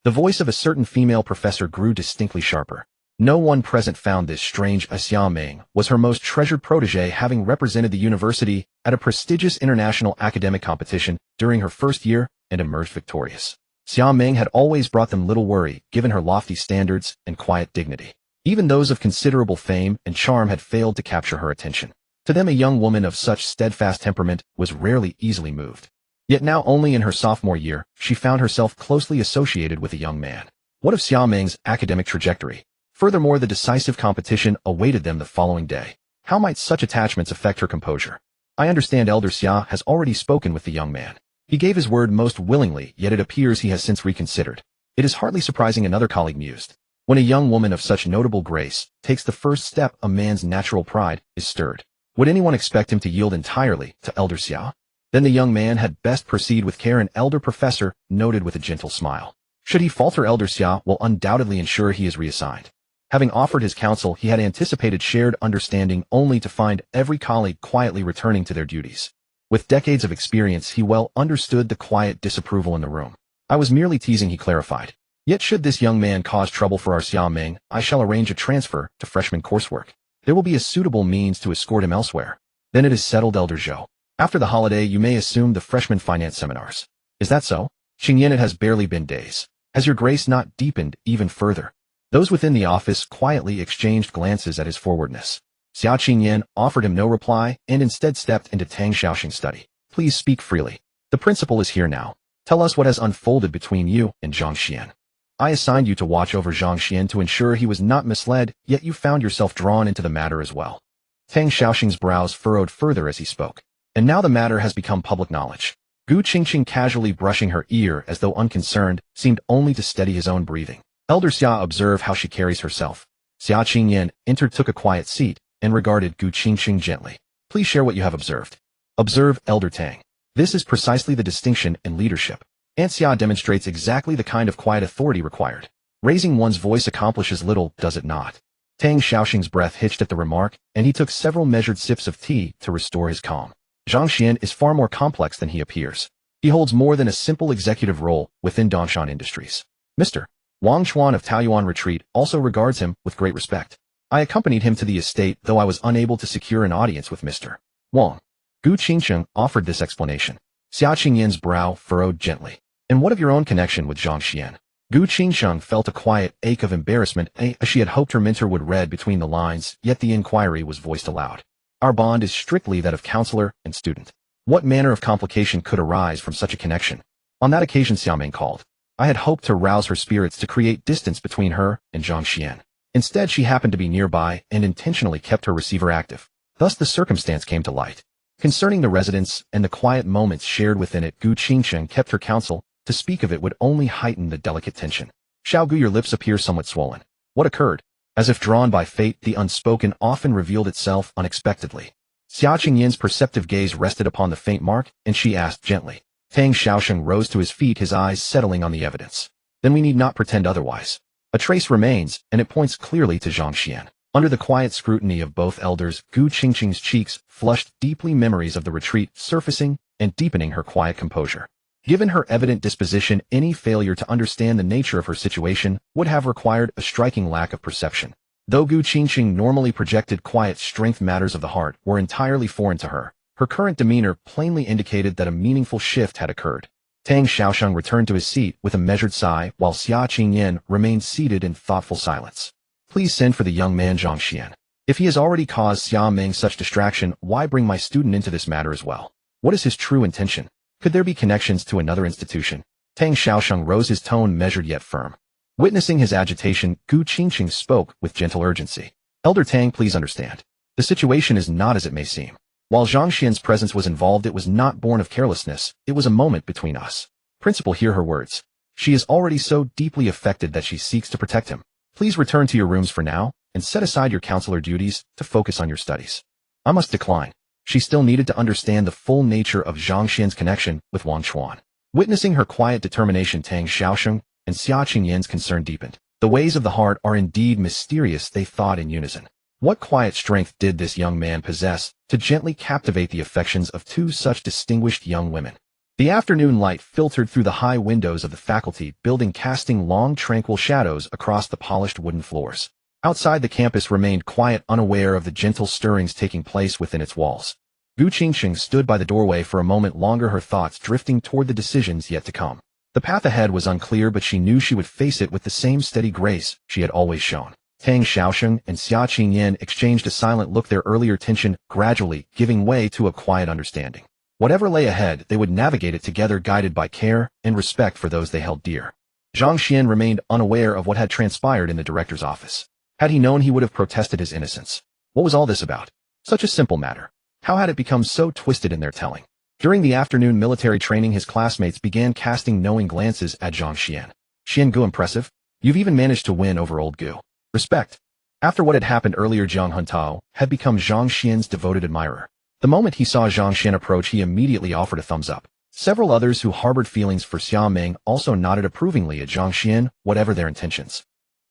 The voice of a certain female professor grew distinctly sharper. No one present found this strange. Xia Meng was her most treasured protege, having represented the university at a prestigious international academic competition during her first year and emerged victorious. Xia Meng had always brought them little worry, given her lofty standards and quiet dignity. Even those of considerable fame and charm had failed to capture her attention. To them, a young woman of such steadfast temperament was rarely easily moved. Yet now, only in her sophomore year, she found herself closely associated with a young man. What of Xia Meng's academic trajectory? Furthermore, the decisive competition awaited them the following day. How might such attachments affect her composure? "I understand Elder Xia has already spoken with the young man. He gave his word most willingly, yet it appears he has since reconsidered." "It is hardly surprising," another colleague mused. "When a young woman of such notable grace takes the first step, a man's natural pride is stirred. Would anyone expect him to yield entirely to Elder Xia? Then the young man had best proceed with care," an elder professor noted with a gentle smile. "Should he falter, Elder Xia will undoubtedly ensure he is reassigned." Having offered his counsel, he had anticipated shared understanding, only to find every colleague quietly returning to their duties. With decades of experience, he well understood the quiet disapproval in the room. "I was merely teasing," he clarified. "Yet should this young man cause trouble for our Xia Meng, I shall arrange a transfer to freshman coursework. There will be a suitable means to escort him elsewhere." "Then it is settled, Elder Zhou. After the holiday, you may assume the freshman finance seminars." "Is that so?" "Qingyan, it has barely been days. Has your grace not deepened even further?" Those within the office quietly exchanged glances at his forwardness. Xia Qingyan offered him no reply and instead stepped into Tang Xiaosheng's study. "Please speak freely. The principal is here now. Tell us what has unfolded between you and Zhang Xuan. I assigned you to watch over Zhang Xuan to ensure he was not misled, yet you found yourself drawn into the matter as well." Tang Xiaosheng's brows furrowed further as he spoke. "And now the matter has become public knowledge." Gu Qingqing, casually brushing her ear as though unconcerned, seemed only to steady his own breathing. "Elder Xia, observe how she carries herself." Xia Qingyan entered, took a quiet seat, and regarded Gu Qingqing gently. "Please share what you have observed." "Observe, Elder Tang. This is precisely the distinction in leadership. Aunt Xia demonstrates exactly the kind of quiet authority required. Raising one's voice accomplishes little, does it not?" Tang Xiaosheng's breath hitched at the remark, and he took several measured sips of tea to restore his calm. "Zhang Xuan is far more complex than he appears. He holds more than a simple executive role within Dongshan Industries. Mr. Wang Chuan of Taoyuan Retreat also regards him with great respect. I accompanied him to the estate, though I was unable to secure an audience with Mr. Wang." Gu Qingsheng offered this explanation. Xia Qingyan's brow furrowed gently. "And what of your own connection with Zhang Xuan?" Gu Qingsheng felt a quiet ache of embarrassment, as she had hoped her mentor would read between the lines, yet the inquiry was voiced aloud. "Our bond is strictly that of counselor and student. What manner of complication could arise from such a connection? On that occasion Xia Meng called. I had hoped to rouse her spirits to create distance between her and Zhang Xuan. Instead, she happened to be nearby and intentionally kept her receiver active. Thus the circumstance came to light. Concerning the residence and the quiet moments shared within it, Gu Qingsheng kept her counsel. To speak of it would only heighten the delicate tension. Xiao Gu, your lips appear somewhat swollen. What occurred? As if drawn by fate, the unspoken often revealed itself unexpectedly. Xia Qingyan's perceptive gaze rested upon the faint mark, and she asked gently. Tang Xiaosheng rose to his feet, his eyes settling on the evidence. Then we need not pretend otherwise. A trace remains, and it points clearly to Zhang Xuan. Under the quiet scrutiny of both elders, Gu Qingqing's cheeks flushed deeply, memories of the retreat surfacing and deepening her quiet composure. Given her evident disposition, any failure to understand the nature of her situation would have required a striking lack of perception. Though Gu Qingqing normally projected quiet strength, matters of the heart were entirely foreign to her. Her current demeanor plainly indicated that a meaningful shift had occurred. Tang Xiaosheng returned to his seat with a measured sigh, while Xia Qingyan remained seated in thoughtful silence. Please send for the young man Zhang Xuan. If he has already caused Xia Meng such distraction, why bring my student into this matter as well? What is his true intention? Could there be connections to another institution? Tang Xiaosheng rose, his tone measured yet firm. Witnessing his agitation, Gu Qingqing spoke with gentle urgency. Elder Tang, please understand. The situation is not as it may seem. While Zhang Xian's presence was involved, it was not born of carelessness, it was a moment between us. Principal, hear her words. She is already so deeply affected that she seeks to protect him. Please return to your rooms for now, and set aside your counselor duties to focus on your studies. I must decline. She still needed to understand the full nature of Zhang Xian's connection with Wang Chuan. Witnessing her quiet determination, Tang Xiaosheng and Xia Qingyan's concern deepened. The ways of the heart are indeed mysterious, they thought in unison. What quiet strength did this young man possess to gently captivate the affections of two such distinguished young women? The afternoon light filtered through the high windows of the faculty building, casting long, tranquil shadows across the polished wooden floors. Outside, the campus remained quiet, unaware of the gentle stirrings taking place within its walls. Gu Qingqing stood by the doorway for a moment longer, her thoughts drifting toward the decisions yet to come. The path ahead was unclear, but she knew she would face it with the same steady grace she had always shown. Tang Xiaosheng and Xia Qingyan exchanged a silent look, their earlier tension gradually giving way to a quiet understanding. Whatever lay ahead, they would navigate it together, guided by care and respect for those they held dear. Zhang Xian remained unaware of what had transpired in the director's office. Had he known, he would have protested his innocence. What was all this about? Such a simple matter. How had it become so twisted in their telling? During the afternoon military training, his classmates began casting knowing glances at Zhang Xian. Xian Gu, impressive. You've even managed to win over old Gu. Respect. After what had happened earlier, Jiang Huntao had become Zhang Xian's devoted admirer. The moment he saw Zhang Xian approach, he immediately offered a thumbs up. Several others who harbored feelings for Xia Meng also nodded approvingly at Zhang Xian, whatever their intentions.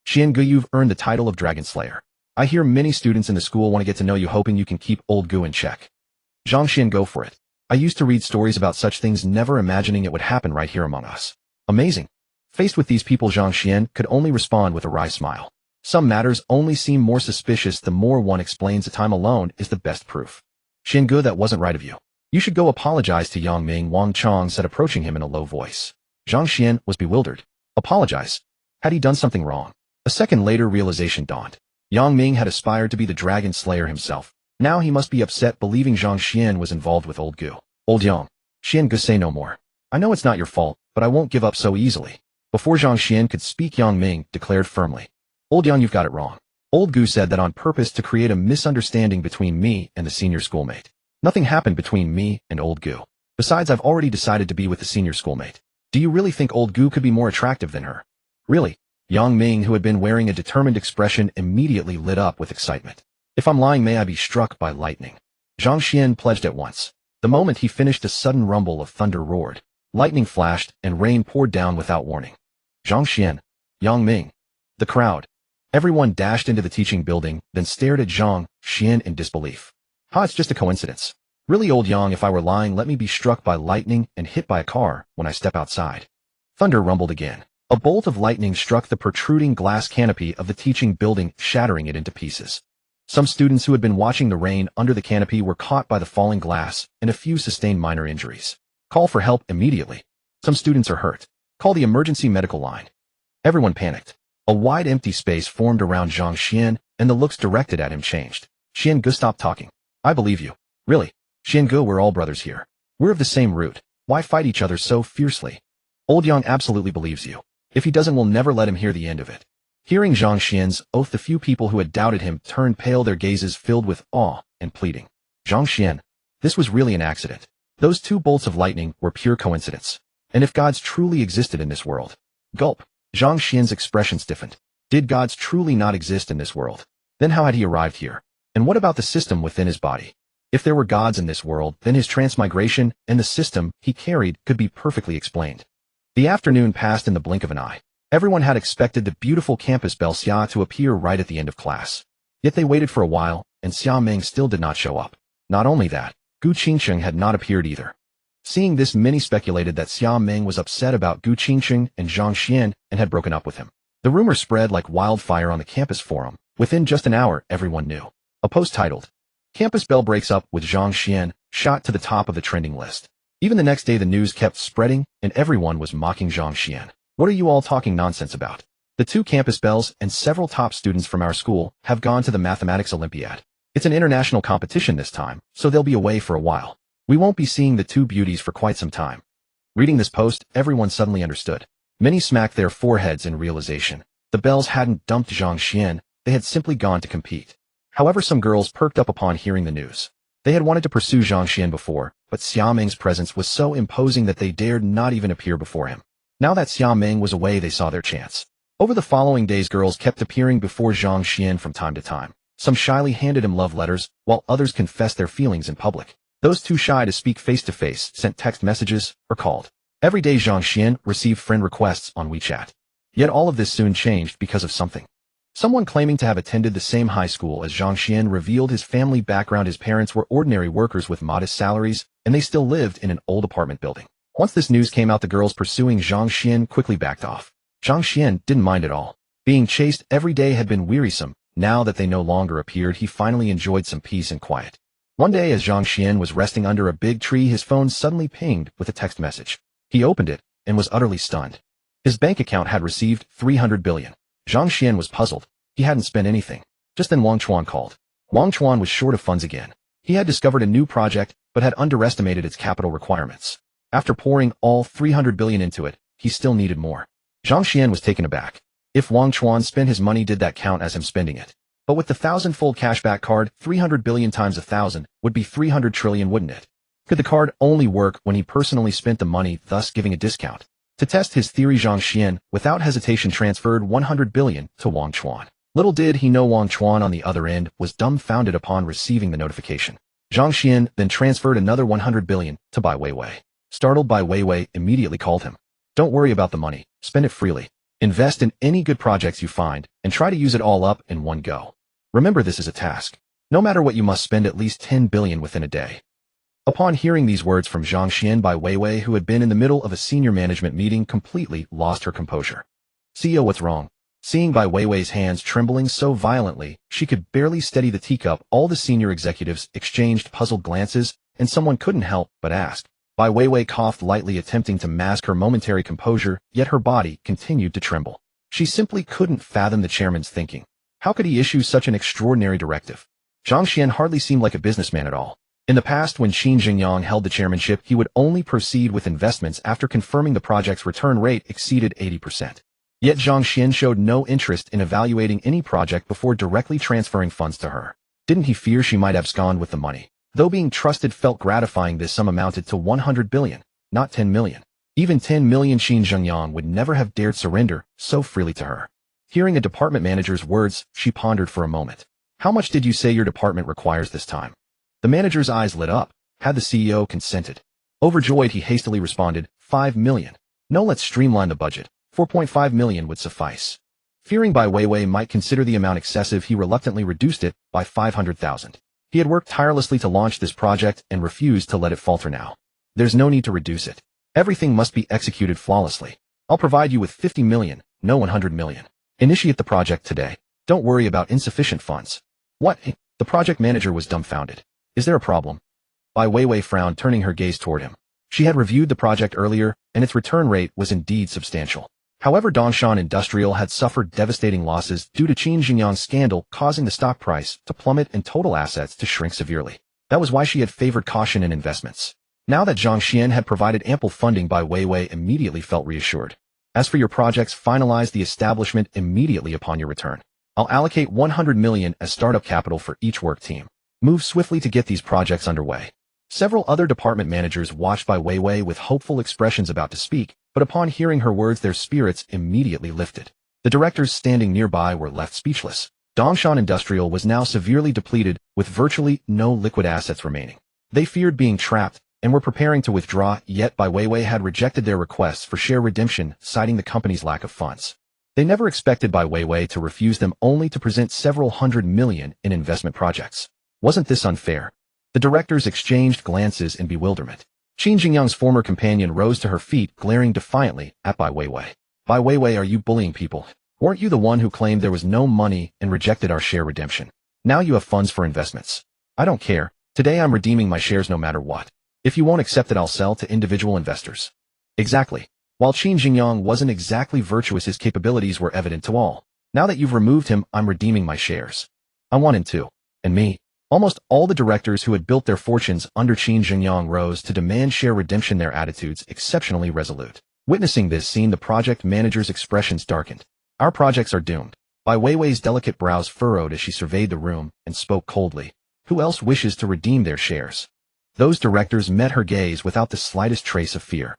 Xian Gu, you've earned the title of Dragon Slayer. I hear many students in the school want to get to know you, hoping you can keep old Gu in check. Zhang Xian, go for it. I used to read stories about such things, never imagining it would happen right here among us. Amazing. Faced with these people, Zhang Xian could only respond with a wry smile. Some matters only seem more suspicious the more one explains. The time alone is the best proof. Xian Gu, that wasn't right of you. You should go apologize to Yang Ming, Wang Chong said, approaching him in a low voice. Zhang Xian was bewildered. Apologize? Had he done something wrong? A second later, realization dawned. Yang Ming had aspired to be the Dragon Slayer himself. Now he must be upset, believing Zhang Xian was involved with old Gu. Old Yang. Xian Gu, say no more. I know it's not your fault, but I won't give up so easily. Before Zhang Xian could speak, Yang Ming declared firmly. Old Yang, you've got it wrong. Old Gu said that on purpose to create a misunderstanding between me and the senior schoolmate. Nothing happened between me and old Gu. Besides, I've already decided to be with the senior schoolmate. Do you really think old Gu could be more attractive than her? Really? Yang Ming, who had been wearing a determined expression, immediately lit up with excitement. If I'm lying, may I be struck by lightning. Zhang Xian pledged at once. The moment he finished, a sudden rumble of thunder roared. Lightning flashed and rain poured down without warning. Zhang Xian, Yang Ming, the crowd. Everyone dashed into the teaching building, then stared at Zhang Xian in disbelief. It's just a coincidence. Really, old Yang, if I were lying, let me be struck by lightning and hit by a car when I step outside. Thunder rumbled again. A bolt of lightning struck the protruding glass canopy of the teaching building, shattering it into pieces. Some students who had been watching the rain under the canopy were caught by the falling glass, and a few sustained minor injuries. Call for help immediately. Some students are hurt. Call the emergency medical line. Everyone panicked. A wide empty space formed around Zhang Xian, and the looks directed at him changed. Xian Gu, stop talking. I believe you. Really. Xian Gu, we're all brothers here. We're of the same root. Why fight each other so fiercely? Old Yang absolutely believes you. If he doesn't, we'll never let him hear the end of it. Hearing Zhang Xian's oath, the few people who had doubted him turned pale, their gazes filled with awe and pleading. Zhang Xian, this was really an accident. Those two bolts of lightning were pure coincidence. And if gods truly existed in this world... Gulp. Zhang Xian's expression stiffened. Did gods truly not exist in this world? Then how had he arrived here? And what about the system within his body? If there were gods in this world, then his transmigration and the system he carried could be perfectly explained. The afternoon passed in the blink of an eye. Everyone had expected the beautiful campus belle Xia to appear right at the end of class. Yet they waited for a while, and Xia Meng still did not show up. Not only that, Gu Qingqing had not appeared either. Seeing this, many speculated that Xia Meng was upset about Gu Qingqing and Zhang Xian and had broken up with him. The rumor spread like wildfire on the campus forum, Within just an hour, everyone knew. A post titled, "Campus Belle Breaks Up with Zhang Xuan," shot to the top of the trending list. Even the next day the news kept spreading, and everyone was mocking Zhang Xuan. "What are you all talking nonsense about? The two campus belles and several top students from our school have gone to the Mathematics Olympiad. It's an international competition this time, so they'll be away for a while. We won't be seeing the two beauties for quite some time." Reading this post, everyone suddenly understood. Many smacked their foreheads in realization. The belles hadn't dumped Zhang Xuan, they had simply gone to compete. However, some girls perked up upon hearing the news. They had wanted to pursue Zhang Xuan before, but Xia Ming's presence was so imposing that they dared not even appear before him. Now that Xia Ming was away, they saw their chance. Over the following days, girls kept appearing before Zhang Xuan from time to time. Some shyly handed him love letters, while others confessed their feelings in public. Those too shy to speak face-to-face sent text messages or called. Every day Zhang Xuan received friend requests on WeChat. Yet all of this soon changed because of something. Someone claiming to have attended the same high school as Zhang Xuan revealed his family background. His parents were ordinary workers with modest salaries, and they still lived in an old apartment building. Once this news came out, the girls pursuing Zhang Xuan quickly backed off. Zhang Xuan didn't mind at all. Being chased every day had been wearisome. Now that they no longer appeared, he finally enjoyed some peace and quiet. One day as Zhang Xuan was resting under a big tree, his phone suddenly pinged with a text message. He opened it and was utterly stunned. His bank account had received 300 billion. Zhang Xuan was puzzled. He hadn't spent anything. Just then Wang Chuan called. Wang Chuan was short of funds again. He had discovered a new project, but had underestimated its capital requirements. After pouring all 300 billion into it, he still needed more. Zhang Xuan was taken aback. If Wang Chuan spent his money, did that count as him spending it? But with the 1,000-fold cashback card, 300 billion times 1,000 would be 300 trillion, wouldn't it? Could the card only work when he personally spent the money, thus giving a discount? To test his theory, Zhang Xuan, without hesitation, transferred 100 billion to Wang Chuan. Little did he know Wang Chuan on the other end was dumbfounded upon receiving the notification. Zhang Xuan then transferred another 100 billion to Bai Weiwei. Startled, Bai Weiwei immediately called him. "Don't worry about the money, spend it freely. Invest in any good projects you find, and try to use it all up in one go. Remember, this is a task. No matter what, you must spend at least 10 billion within a day." Upon hearing these words from Zhang Xuan, Bai Weiwei, who had been in the middle of a senior management meeting, completely lost her composure. "CEO, what's wrong?" Seeing Bai Weiwei's hands trembling so violently, she could barely steady the teacup. All the senior executives exchanged puzzled glances, and someone couldn't help but ask. Bai Weiwei coughed lightly, attempting to mask her momentary composure, yet her body continued to tremble. She simply couldn't fathom the chairman's thinking. How could he issue such an extraordinary directive? Zhang Xuan hardly seemed like a businessman at all. In the past, when Qin Jingyang held the chairmanship, he would only proceed with investments after confirming the project's return rate exceeded 80%. Yet Zhang Xuan showed no interest in evaluating any project before directly transferring funds to her. Didn't he fear she might abscond with the money? Though being trusted felt gratifying, this sum amounted to 100 billion, not 10 million. Even 10 million, Qin Jingyang would never have dared surrender so freely to her. Hearing a department manager's words, she pondered for a moment. "How much did you say your department requires this time?" The manager's eyes lit up. Had the CEO consented? Overjoyed, he hastily responded, 5 million. "No, let's streamline the budget. 4.5 million would suffice." Fearing Bai Weiwei might consider the amount excessive, he reluctantly reduced it by 500,000. He had worked tirelessly to launch this project and refused to let it falter now. "There's no need to reduce it. Everything must be executed flawlessly. I'll provide you with 50 million, no 100 million. Initiate the project today. Don't worry about insufficient funds." "What?" The project manager was dumbfounded. "Is there a problem?" Bai Weiwei frowned, turning her gaze toward him. She had reviewed the project earlier, and its return rate was indeed substantial. However, Dongshan Industrial had suffered devastating losses due to Qin Jingyang's scandal, causing the stock price to plummet and total assets to shrink severely. That was why she had favored caution in investments. Now that Zhang Xuan had provided ample funding, Bai Weiwei immediately felt reassured. "As for your projects, finalize the establishment immediately upon your return. I'll allocate 100 million as startup capital for each work team. Move swiftly to get these projects underway." Several other department managers watched Bai Weiwei with hopeful expressions, about to speak, but upon hearing her words, their spirits immediately lifted. The directors standing nearby were left speechless. Dongshan Industrial was now severely depleted, with virtually no liquid assets remaining. They feared being trapped and were preparing to withdraw, yet Bai Weiwei had rejected their requests for share redemption, citing the company's lack of funds. They never expected Bai Weiwei to refuse them, only to present several 100 million in investment projects. Wasn't this unfair? The directors exchanged glances in bewilderment. Qin Jingyang's former companion rose to her feet, glaring defiantly at Bai Weiwei. "Bai Weiwei, are you bullying people? Weren't you the one who claimed there was no money and rejected our share redemption? Now you have funds for investments. I don't care. Today I'm redeeming my shares no matter what. If you won't accept it, I'll sell to individual investors. Exactly. While Qin Jingyang wasn't exactly virtuous, his capabilities were evident to all. Now that you've removed him, I'm redeeming my shares. I want him too. And me. Almost all the directors who had built their fortunes under Qin Jingyang rose to demand share redemption, their attitudes exceptionally resolute. Witnessing this scene, the project manager's expressions darkened. Our projects are doomed. Bai Weiwei's delicate brows furrowed as she surveyed the room and spoke coldly. Who else wishes to redeem their shares? Those directors met her gaze without the slightest trace of fear.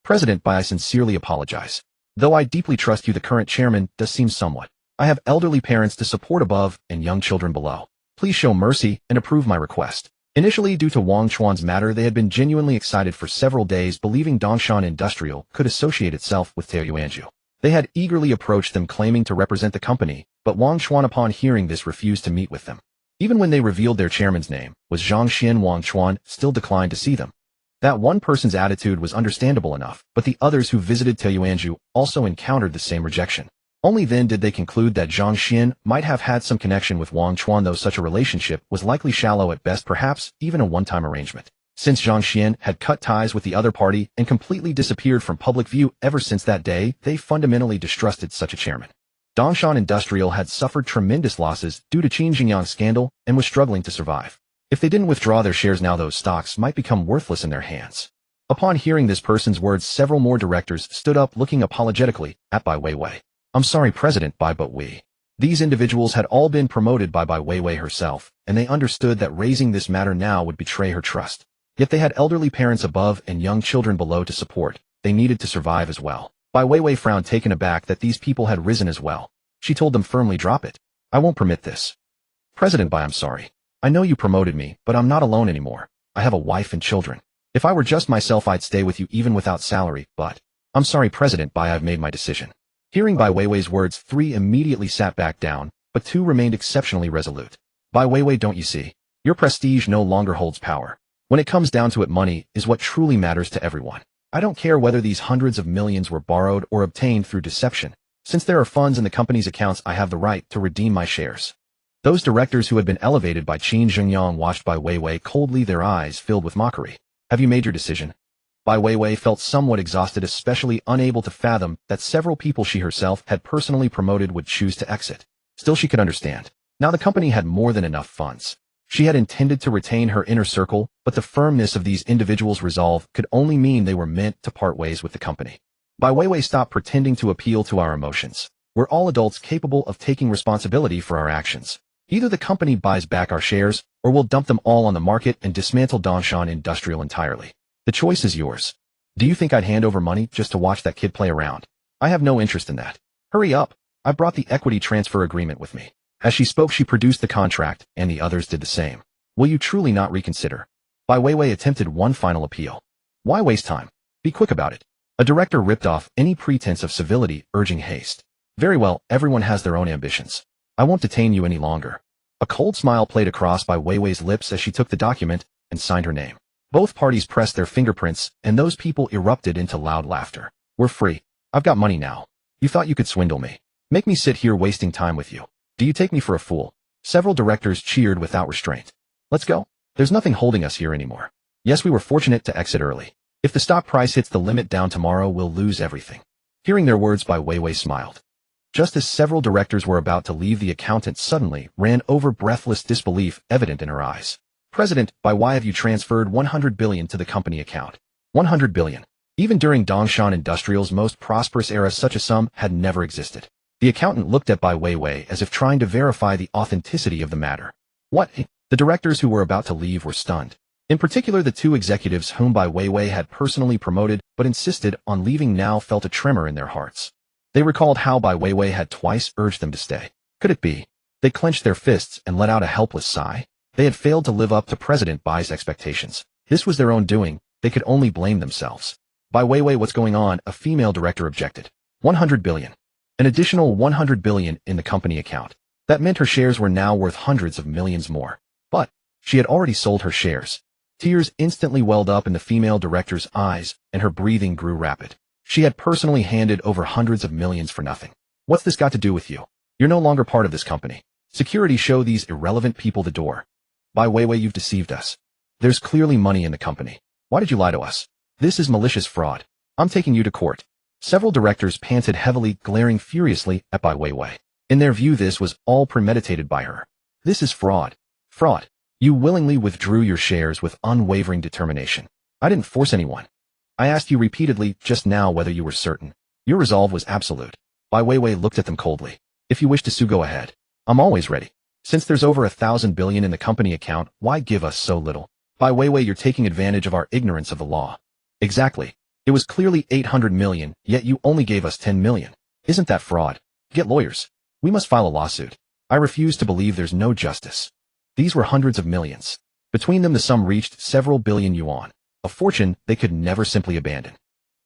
President Bai, I sincerely apologize. Though I deeply trust you, the current chairman does seem somewhat. I have elderly parents to support above and young children below. Please show mercy and approve my request. Initially, due to Wang Chuan's matter, they had been genuinely excited for several days, believing Dongshan Industrial could associate itself with Yuanju. They had eagerly approached them claiming to represent the company, but Wang Chuan, upon hearing this, refused to meet with them. Even when they revealed their chairman's name was Zhang Xuan, Wang Chuan still declined to see them. That one person's attitude was understandable enough, but the others who visited Yuanju also encountered the same rejection. Only then did they conclude that Zhang Xuan might have had some connection with Wang Chuan, though such a relationship was likely shallow at best, perhaps even a one-time arrangement. Since Zhang Xuan had cut ties with the other party and completely disappeared from public view ever since that day, they fundamentally distrusted such a chairman. Dongshan Industrial had suffered tremendous losses due to Qin Jingyang's scandal and was struggling to survive. If they didn't withdraw their shares now, those stocks might become worthless in their hands. Upon hearing this person's words, several more directors stood up, looking apologetically at Bai Weiwei. I'm sorry, President Bai, but these individuals had all been promoted by Bai Weiwei herself, and they understood that raising this matter now would betray her trust. Yet they had elderly parents above and young children below to support. They needed to survive as well. Bai Weiwei frowned, taken aback that these people had risen as well. She told them firmly, drop it. I won't permit this. President Bai, I'm sorry. I know you promoted me, but I'm not alone anymore. I have a wife and children. If I were just myself, I'd stay with you even without salary, but I'm sorry, President Bai, I've made my decision. Hearing Bai Weiwei's words, 3 immediately sat back down, but 2 remained exceptionally resolute. Bai Weiwei, don't you see? Your prestige no longer holds power. When it comes down to it, money is what truly matters to everyone. I don't care whether these hundreds of millions were borrowed or obtained through deception. Since there are funds in the company's accounts, I have the right to redeem my shares. Those directors who had been elevated by Qin Jingyang watched Bai Weiwei coldly, their eyes filled with mockery. Have you made your decision? Bai Weiwei felt somewhat exhausted, especially unable to fathom that several people she herself had personally promoted would choose to exit. Still, she could understand. Now the company had more than enough funds. She had intended to retain her inner circle, but the firmness of these individuals' resolve could only mean they were meant to part ways with the company. Bai Weiwei, stop pretending to appeal to our emotions. We're all adults capable of taking responsibility for our actions. Either the company buys back our shares, or we'll dump them all on the market and dismantle Dongshan Industrial entirely. The choice is yours. Do you think I'd hand over money just to watch that kid play around? I have no interest in that. Hurry up. I brought the equity transfer agreement with me. As she spoke, she produced the contract, and the others did the same. Will you truly not reconsider? Bai Weiwei attempted one final appeal. Why waste time? Be quick about it. A director ripped off any pretense of civility, urging haste. Very well, everyone has their own ambitions. I won't detain you any longer. A cold smile played across Bai Weiwei's lips as she took the document and signed her name. Both parties pressed their fingerprints, and those people erupted into loud laughter. We're free. I've got money now. You thought you could swindle me. Make me sit here wasting time with you. Do you take me for a fool? Several directors cheered without restraint. Let's go. There's nothing holding us here anymore. Yes, we were fortunate to exit early. If the stock price hits the limit down tomorrow, we'll lose everything. Hearing their words, Bai Weiwei smiled. Just as several directors were about to leave, the accountant suddenly ran over, breathless disbelief evident in her eyes. President, by why have you transferred 100 billion to the company account? 100 billion. Even during Dongshan Industrial's most prosperous era, such a sum had never existed. The accountant looked at Bai Weiwei as if trying to verify the authenticity of the matter. What? The directors who were about to leave were stunned. In particular, the 2 executives whom Bai Weiwei had personally promoted but insisted on leaving now felt a tremor in their hearts. They recalled how Bai Weiwei had twice urged them to stay. Could it be? They clenched their fists and let out a helpless sigh. They had failed to live up to President Bai's expectations. This was their own doing. They could only blame themselves. Bai Weiwei, what's going on? A female director objected. 100 billion. An additional 100 billion in the company account. That meant her shares were now worth hundreds of millions more. But she had already sold her shares. Tears instantly welled up in the female director's eyes, and her breathing grew rapid. She had personally handed over hundreds of millions for nothing. What's this got to do with you? You're no longer part of this company. Security, show these irrelevant people the door. Bai Weiwei, you've deceived us. There's clearly money in the company. Why did you lie to us? This is malicious fraud. I'm taking you to court. Several directors panted heavily, glaring furiously at Bai Weiwei. In their view, this was all premeditated by her. This is fraud. Fraud. You willingly withdrew your shares with unwavering determination. I didn't force anyone. I asked you repeatedly just now whether you were certain. Your resolve was absolute. Bai Weiwei looked at them coldly. If you wish to sue, go ahead. I'm always ready. Since there's over 1,000 billion in the company account, why give us so little? Bai Weiwei, you're taking advantage of our ignorance of the law. Exactly. It was clearly 800 million, yet you only gave us 10 million. Isn't that fraud? Get lawyers. We must file a lawsuit. I refuse to believe there's no justice. These were hundreds of millions. Between them, the sum reached several billion yuan, a fortune they could never simply abandon.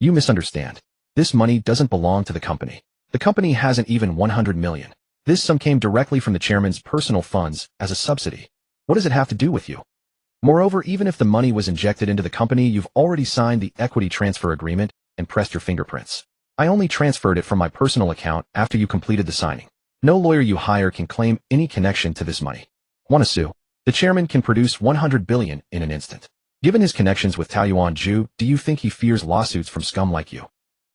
You misunderstand. This money doesn't belong to the company. The company hasn't even 100 million. This sum came directly from the chairman's personal funds as a subsidy. What does it have to do with you? Moreover, even if the money was injected into the company, you've already signed the equity transfer agreement and pressed your fingerprints. I only transferred it from my personal account after you completed the signing. No lawyer you hire can claim any connection to this money. Want to sue? The chairman can produce 100 billion in an instant. Given his connections with Taoyuan Ju, do you think he fears lawsuits from scum like you?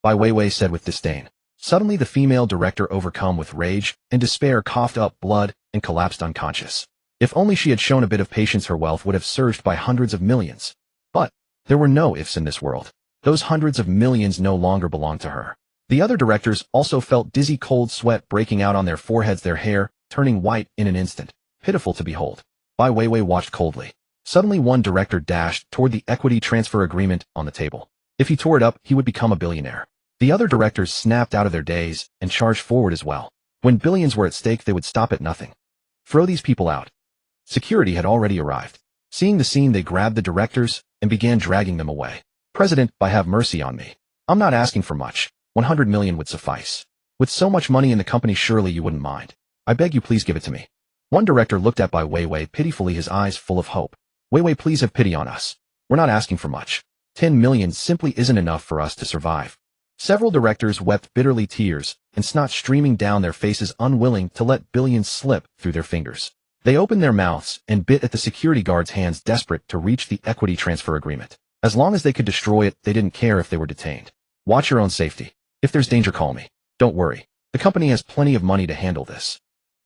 Bai Weiwei said with disdain. Suddenly the female director, overcome with rage and despair, coughed up blood and collapsed unconscious. If only she had shown a bit of patience, her wealth would have surged by hundreds of millions. But there were no ifs in this world. Those hundreds of millions no longer belonged to her. The other directors also felt dizzy, cold sweat breaking out on their foreheads, their hair turning white in an instant. Pitiful to behold. Bai Weiwei watched coldly. Suddenly one director dashed toward the equity transfer agreement on the table. If he tore it up, he would become a billionaire. The other directors snapped out of their daze and charged forward as well. When billions were at stake, they would stop at nothing. Throw these people out. Security had already arrived. Seeing the scene, they grabbed the directors and began dragging them away. President, have mercy on me. I'm not asking for much. 100 million would suffice. With so much money in the company, surely you wouldn't mind. I beg you, please give it to me. One director looked at Bai Weiwei pitifully, his eyes full of hope. Weiwei, please have pity on us. We're not asking for much. 10 million simply isn't enough for us to survive. Several directors wept bitterly, tears and snot streaming down their faces, unwilling to let billions slip through their fingers. They opened their mouths and bit at the security guards' hands, desperate to reach the equity transfer agreement. As long as they could destroy it, they didn't care if they were detained. Watch your own safety. If there's danger, call me. Don't worry. The company has plenty of money to handle this.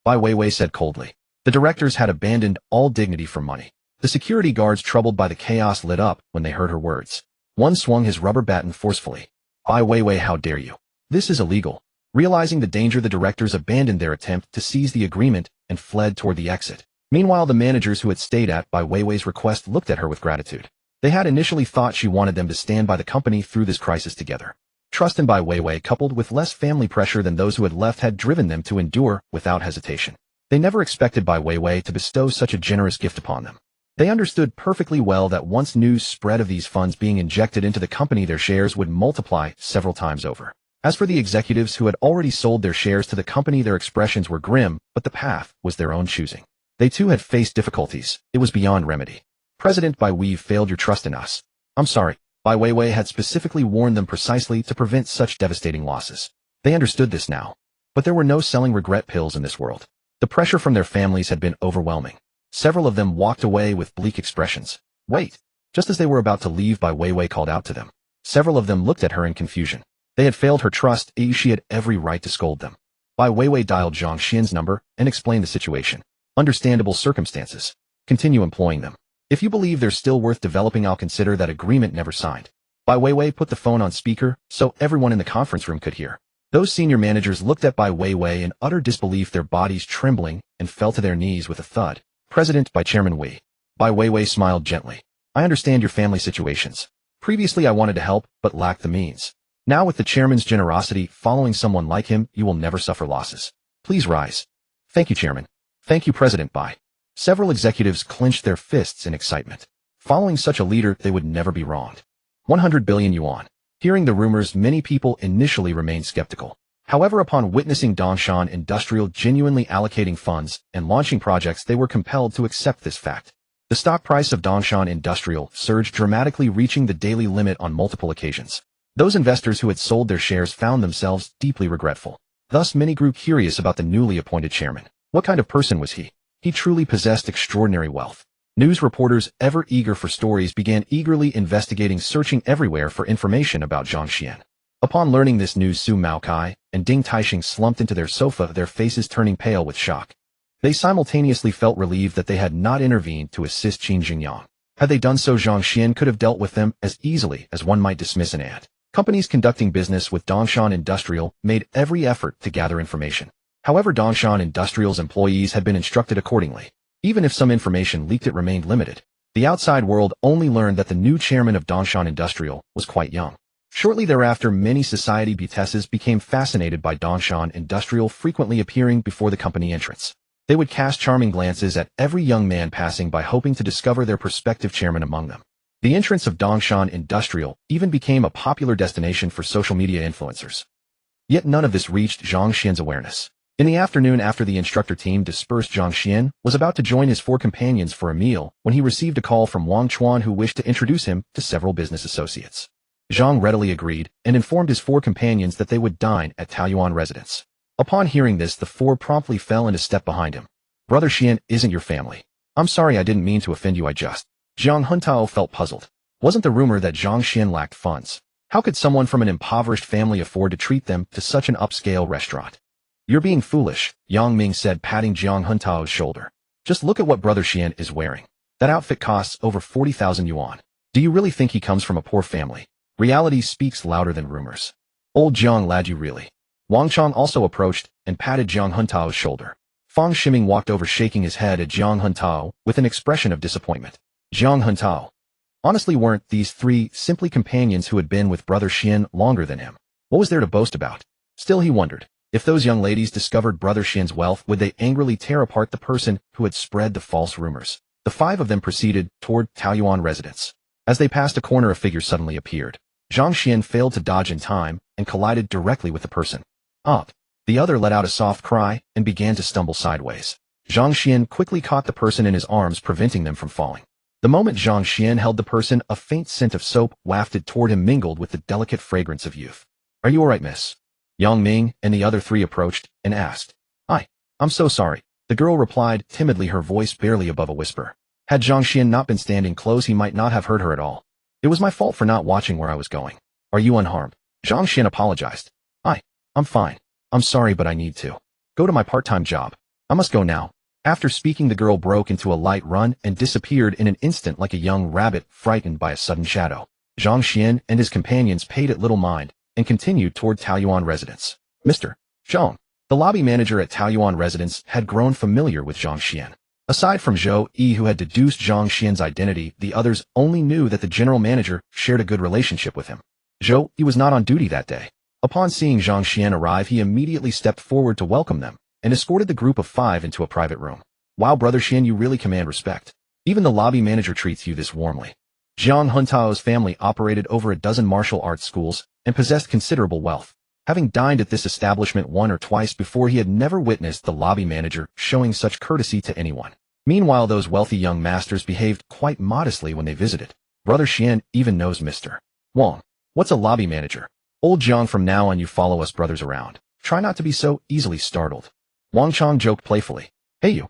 Bai Weiwei said coldly. The directors had abandoned all dignity for money. The security guards, troubled by the chaos, lit up when they heard her words. One swung his rubber baton forcefully. Bai Weiwei, how dare you? This is illegal. Realizing the danger, the directors abandoned their attempt to seize the agreement and fled toward the exit. Meanwhile, the managers who had stayed at Bai Weiwei's request looked at her with gratitude. They had initially thought she wanted them to stand by the company through this crisis together. Trust in Bai Weiwei, coupled with less family pressure than those who had left, had driven them to endure without hesitation. They never expected Bai Weiwei to bestow such a generous gift upon them. They understood perfectly well that once news spread of these funds being injected into the company, their shares would multiply several times over. As for the executives who had already sold their shares to the company, their expressions were grim, but the path was their own choosing. They too had faced difficulties. It was beyond remedy. President Bai, we've failed your trust in us. I'm sorry. Bai Weiwei had specifically warned them precisely to prevent such devastating losses. They understood this now. But there were no selling regret pills in this world. The pressure from their families had been overwhelming. Several of them walked away with bleak expressions. Wait. Just as they were about to leave, Bai Weiwei called out to them. Several of them looked at her in confusion. They had failed her trust. She had every right to scold them. Bai Weiwei dialed Zhang Xuan's number and explained the situation. Understandable circumstances. Continue employing them. If you believe they're still worth developing, I'll consider that agreement never signed. Bai Weiwei put the phone on speaker so everyone in the conference room could hear. Those senior managers looked at Bai Weiwei in utter disbelief, their bodies trembling, and fell to their knees with a thud. President, Bai Chairman Wei. Bai Weiwei smiled gently. I understand your family situations. Previously I wanted to help, but lacked the means. Now with the chairman's generosity, following someone like him, you will never suffer losses. Please rise. Thank you, Chairman. Thank you, President Bai. Several executives clenched their fists in excitement. Following such a leader, they would never be wronged. 100 billion yuan. Hearing the rumors, many people initially remained skeptical. However, upon witnessing Dongshan Industrial genuinely allocating funds and launching projects, they were compelled to accept this fact. The stock price of Dongshan Industrial surged dramatically, reaching the daily limit on multiple occasions. Those investors who had sold their shares found themselves deeply regretful. Thus many grew curious about the newly appointed chairman. What kind of person was he? He truly possessed extraordinary wealth. News reporters, ever eager for stories, began eagerly investigating, searching everywhere for information about Zhang Xuan. Upon learning this news, Su Maokai and Ding Taixing slumped into their sofa, their faces turning pale with shock. They simultaneously felt relieved that they had not intervened to assist Qin Jingyang. Had they done so, Zhang Xuan could have dealt with them as easily as one might dismiss an ant. Companies conducting business with Dongshan Industrial made every effort to gather information. However, Dongshan Industrial's employees had been instructed accordingly. Even if some information leaked, it remained limited. The outside world only learned that the new chairman of Dongshan Industrial was quite young. Shortly thereafter, many society businesses became fascinated by Dongshan Industrial, frequently appearing before the company entrance. They would cast charming glances at every young man passing by, hoping to discover their prospective chairman among them. The entrance of Dongshan Industrial even became a popular destination for social media influencers. Yet none of this reached Zhang Xuan's awareness. In the afternoon, after the instructor team dispersed, Zhang Xuan was about to join his 4 companions for a meal when he received a call from Wang Chuan, who wished to introduce him to several business associates. Zhang readily agreed and informed his 4 companions that they would dine at Taoyuan residence. Upon hearing this, the 4 promptly fell into step behind him. Brother Xian isn't your family. I'm sorry, I didn't mean to offend you, I just... Zhang Huntao felt puzzled. Wasn't the rumor that Zhang Xuan lacked funds? How could someone from an impoverished family afford to treat them to such an upscale restaurant? You're being foolish, Yang Ming said, patting Zhang Huntao's shoulder. Just look at what Brother Xian is wearing. That outfit costs over 40,000 yuan. Do you really think he comes from a poor family? Reality speaks louder than rumors. Old Jiang lad, you really. Wang Chong also approached and patted Zhang Huntao's shoulder. Fang Shiming walked over, shaking his head at Zhang Huntao with an expression of disappointment. Zhang Huntao. Honestly, weren't these 3 simply companions who had been with Brother Xian longer than him? What was there to boast about? Still, he wondered. If those young ladies discovered Brother Xian's wealth, would they angrily tear apart the person who had spread the false rumors? The 5 of them proceeded toward Taoyuan residence. As they passed a corner, a figure suddenly appeared. Zhang Xuan failed to dodge in time and collided directly with the person. The other let out a soft cry and began to stumble sideways. Zhang Xuan quickly caught the person in his arms, preventing them from falling. The moment Zhang Xuan held the person, a faint scent of soap wafted toward him, mingled with the delicate fragrance of youth. Are you all right, miss? Yang Ming and the other 3 approached and asked. I'm so sorry. The girl replied timidly, her voice barely above a whisper. Had Zhang Xuan not been standing close, he might not have heard her at all. It was my fault for not watching where I was going. Are you unharmed? Zhang Xuan apologized. I'm fine. I'm sorry, but I need to go to my part-time job. I must go now. After speaking, the girl broke into a light run and disappeared in an instant like a young rabbit frightened by a sudden shadow. Zhang Xuan and his companions paid it little mind and continued toward Taoyuan residence. Mr. Zhang, the lobby manager at Taoyuan residence, had grown familiar with Zhang Xuan. Aside from Zhou Yi, who had deduced Zhang Xuan's identity, the others only knew that the general manager shared a good relationship with him. Zhou Yi was not on duty that day. Upon seeing Zhang Xuan arrive, he immediately stepped forward to welcome them and escorted the group of 5 into a private room. Wow, Brother Xian, you really command respect. Even the lobby manager treats you this warmly. Zhang Huntao's family operated over a dozen martial arts schools and possessed considerable wealth. Having dined at this establishment 1 or twice before, he had never witnessed the lobby manager showing such courtesy to anyone. Meanwhile, those wealthy young masters behaved quite modestly when they visited. Brother Xian even knows Mr. Wang. What's a lobby manager? Old Jiang, from now on you follow us brothers around. Try not to be so easily startled. Wang Chong joked playfully. Hey you.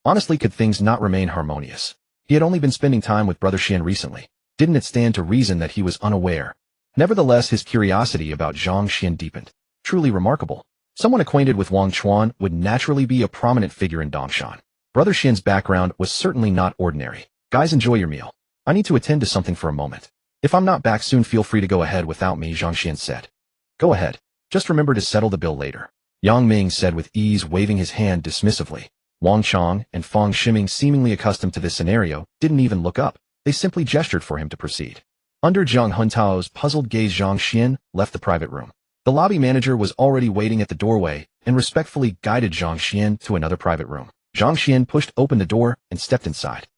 Honestly, could things not remain harmonious? He had only been spending time with Brother Xian recently. Didn't it stand to reason that he was unaware? Nevertheless, his curiosity about Zhang Xuan deepened. Truly remarkable. Someone acquainted with Wang Chuan would naturally be a prominent figure in Dongshan. Brother Xian's background was certainly not ordinary. Guys, enjoy your meal. I need to attend to something for a moment. If I'm not back soon, feel free to go ahead without me, Zhang Xuan said. Go ahead. Just remember to settle the bill later. Yang Ming said with ease, waving his hand dismissively. Wang Chong and Fang Shiming, seemingly accustomed to this scenario, didn't even look up. They simply gestured for him to proceed. Under Zhang Huntao's puzzled gaze, Zhang Xuan left the private room. The lobby manager was already waiting at the doorway and respectfully guided Zhang Xuan to another private room. Zhang Xuan pushed open the door and stepped inside.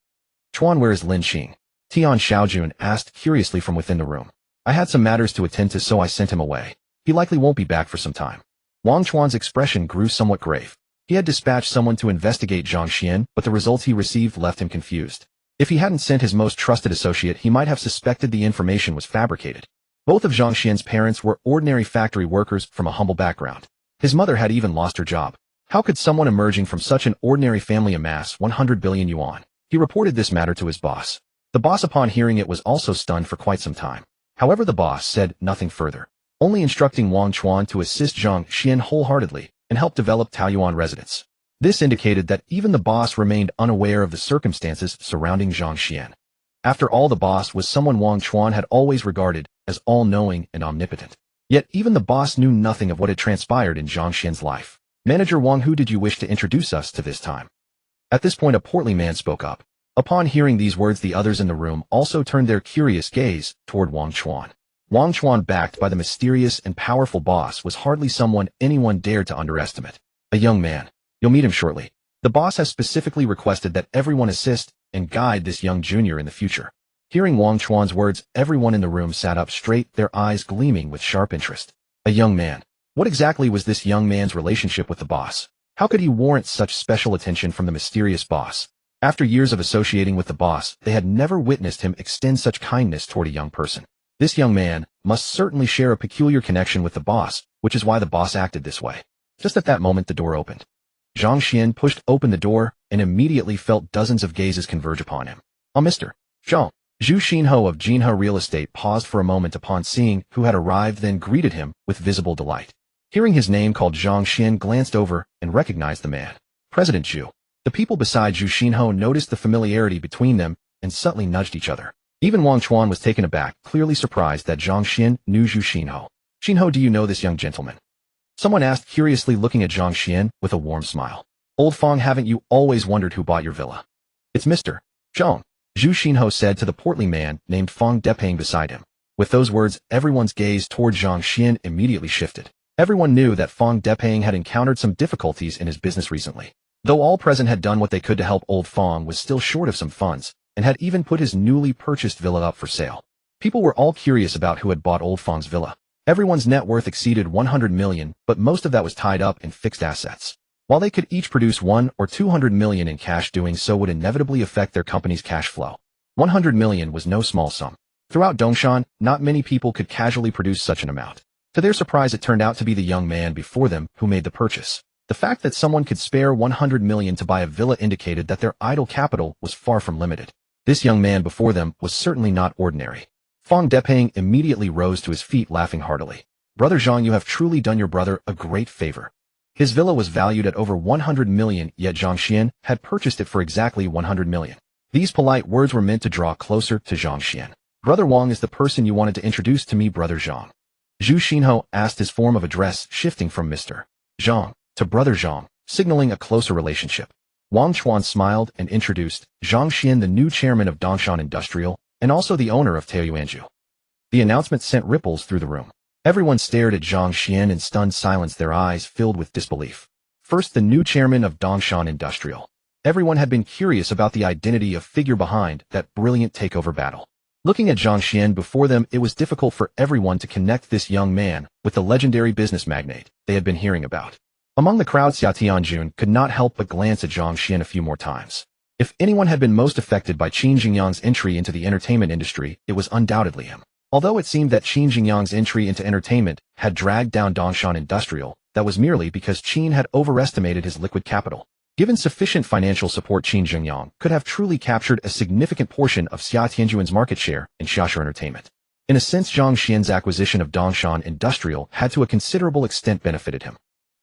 Chuan, where is Lin Xing? Tian Xiaojun asked curiously from within the room. I had some matters to attend to, so I sent him away. He likely won't be back for some time. Wang Chuan's expression grew somewhat grave. He had dispatched someone to investigate Zhang Xuan, but the results he received left him confused. If he hadn't sent his most trusted associate, he might have suspected the information was fabricated. Both of Zhang Xuan's parents were ordinary factory workers from a humble background. His mother had even lost her job. How could someone emerging from such an ordinary family amass 100 billion yuan? He reported this matter to his boss. The boss, upon hearing it, was also stunned for quite some time. However, the boss said nothing further, only instructing Wang Xuan to assist Zhang Xuan wholeheartedly and help develop Taoyuan residents. This indicated that even the boss remained unaware of the circumstances surrounding Zhang Xuan. After all, the boss was someone Wang Xuan had always regarded as all-knowing and omnipotent. Yet even the boss knew nothing of what had transpired in Zhang Xuan's life. Manager Wang, who did you wish to introduce us to this time? At this point, a portly man spoke up. Upon hearing these words, the others in the room also turned their curious gaze toward Wang Xuan. Wang Xuan, backed by the mysterious and powerful boss, was hardly someone anyone dared to underestimate. A young man. You'll meet him shortly. The boss has specifically requested that everyone assist and guide this young junior in the future. Hearing Wang Xuan's words, everyone in the room sat up straight, their eyes gleaming with sharp interest. A young man. What exactly was this young man's relationship with the boss? How could he warrant such special attention from the mysterious boss? After years of associating with the boss, they had never witnessed him extend such kindness toward a young person. This young man must certainly share a peculiar connection with the boss, which is why the boss acted this way. Just at that moment, the door opened. Zhang Xuan pushed open the door and immediately felt dozens of gazes converge upon him. Mr. Zhang. Zhu Xinho of Jinhe Real Estate paused for a moment upon seeing who had arrived, then greeted him with visible delight. Hearing his name called, Zhang Xuan glanced over and recognized the man. President Zhu. The people beside Zhu Xinho noticed the familiarity between them and subtly nudged each other. Even Wang Xuan was taken aback, clearly surprised that Zhang Xuan knew Zhu Xinho. Xinho, do you know this young gentleman? Someone asked, curiously looking at Zhang Xuan with a warm smile. Old Fong, haven't you always wondered who bought your villa? It's Mr. Zhang. Zhu Xinho said to the portly man named Fong Depeng beside him. With those words, everyone's gaze toward Zhang Xuan immediately shifted. Everyone knew that Fong Depeng had encountered some difficulties in his business recently. Though all present had done what they could to help, old Fong was still short of some funds and had even put his newly purchased villa up for sale. People were all curious about who had bought old Fong's villa. Everyone's net worth exceeded 100 million, but most of that was tied up in fixed assets. While they could each produce 1 or 200 million in cash, doing so would inevitably affect their company's cash flow. 100 million was no small sum. Throughout Dongshan, not many people could casually produce such an amount. To their surprise, it turned out to be the young man before them who made the purchase. The fact that someone could spare 100 million to buy a villa indicated that their idle capital was far from limited. This young man before them was certainly not ordinary. Fong Depeng immediately rose to his feet, laughing heartily. Brother Zhang, you have truly done your brother a great favor. His villa was valued at over 100 million, yet Zhang Xuan had purchased it for exactly 100 million. These polite words were meant to draw closer to Zhang Xuan. Brother Wang is the person you wanted to introduce to me, Brother Zhang. Zhu Xinho asked, his form of address shifting from Mr. Zhang to Brother Zhang, signaling a closer relationship. Wang Xuan smiled and introduced Zhang Xuan, the new chairman of Dongshan Industrial, and also the owner of Taoyuan. The announcement sent ripples through the room. Everyone stared at Zhang Xuan in stunned silence, their eyes filled with disbelief. First, the new chairman of Dongshan Industrial. Everyone had been curious about the identity of figure behind that brilliant takeover battle. Looking at Zhang Xuan before them, it was difficult for everyone to connect this young man with the legendary business magnate they had been hearing about. Among the crowd, Xia Tianjun could not help but glance at Zhang Xuan a few more times. If anyone had been most affected by Qin Jingyang's entry into the entertainment industry, it was undoubtedly him. Although it seemed that Qin Jingyang's entry into entertainment had dragged down Dongshan Industrial, that was merely because Qin had overestimated his liquid capital. Given sufficient financial support, Qin Jingyang could have truly captured a significant portion of Xia Tianjun's market share in Xiaxue Entertainment. In a sense, Zhang Xuan's acquisition of Dongshan Industrial had to a considerable extent benefited him.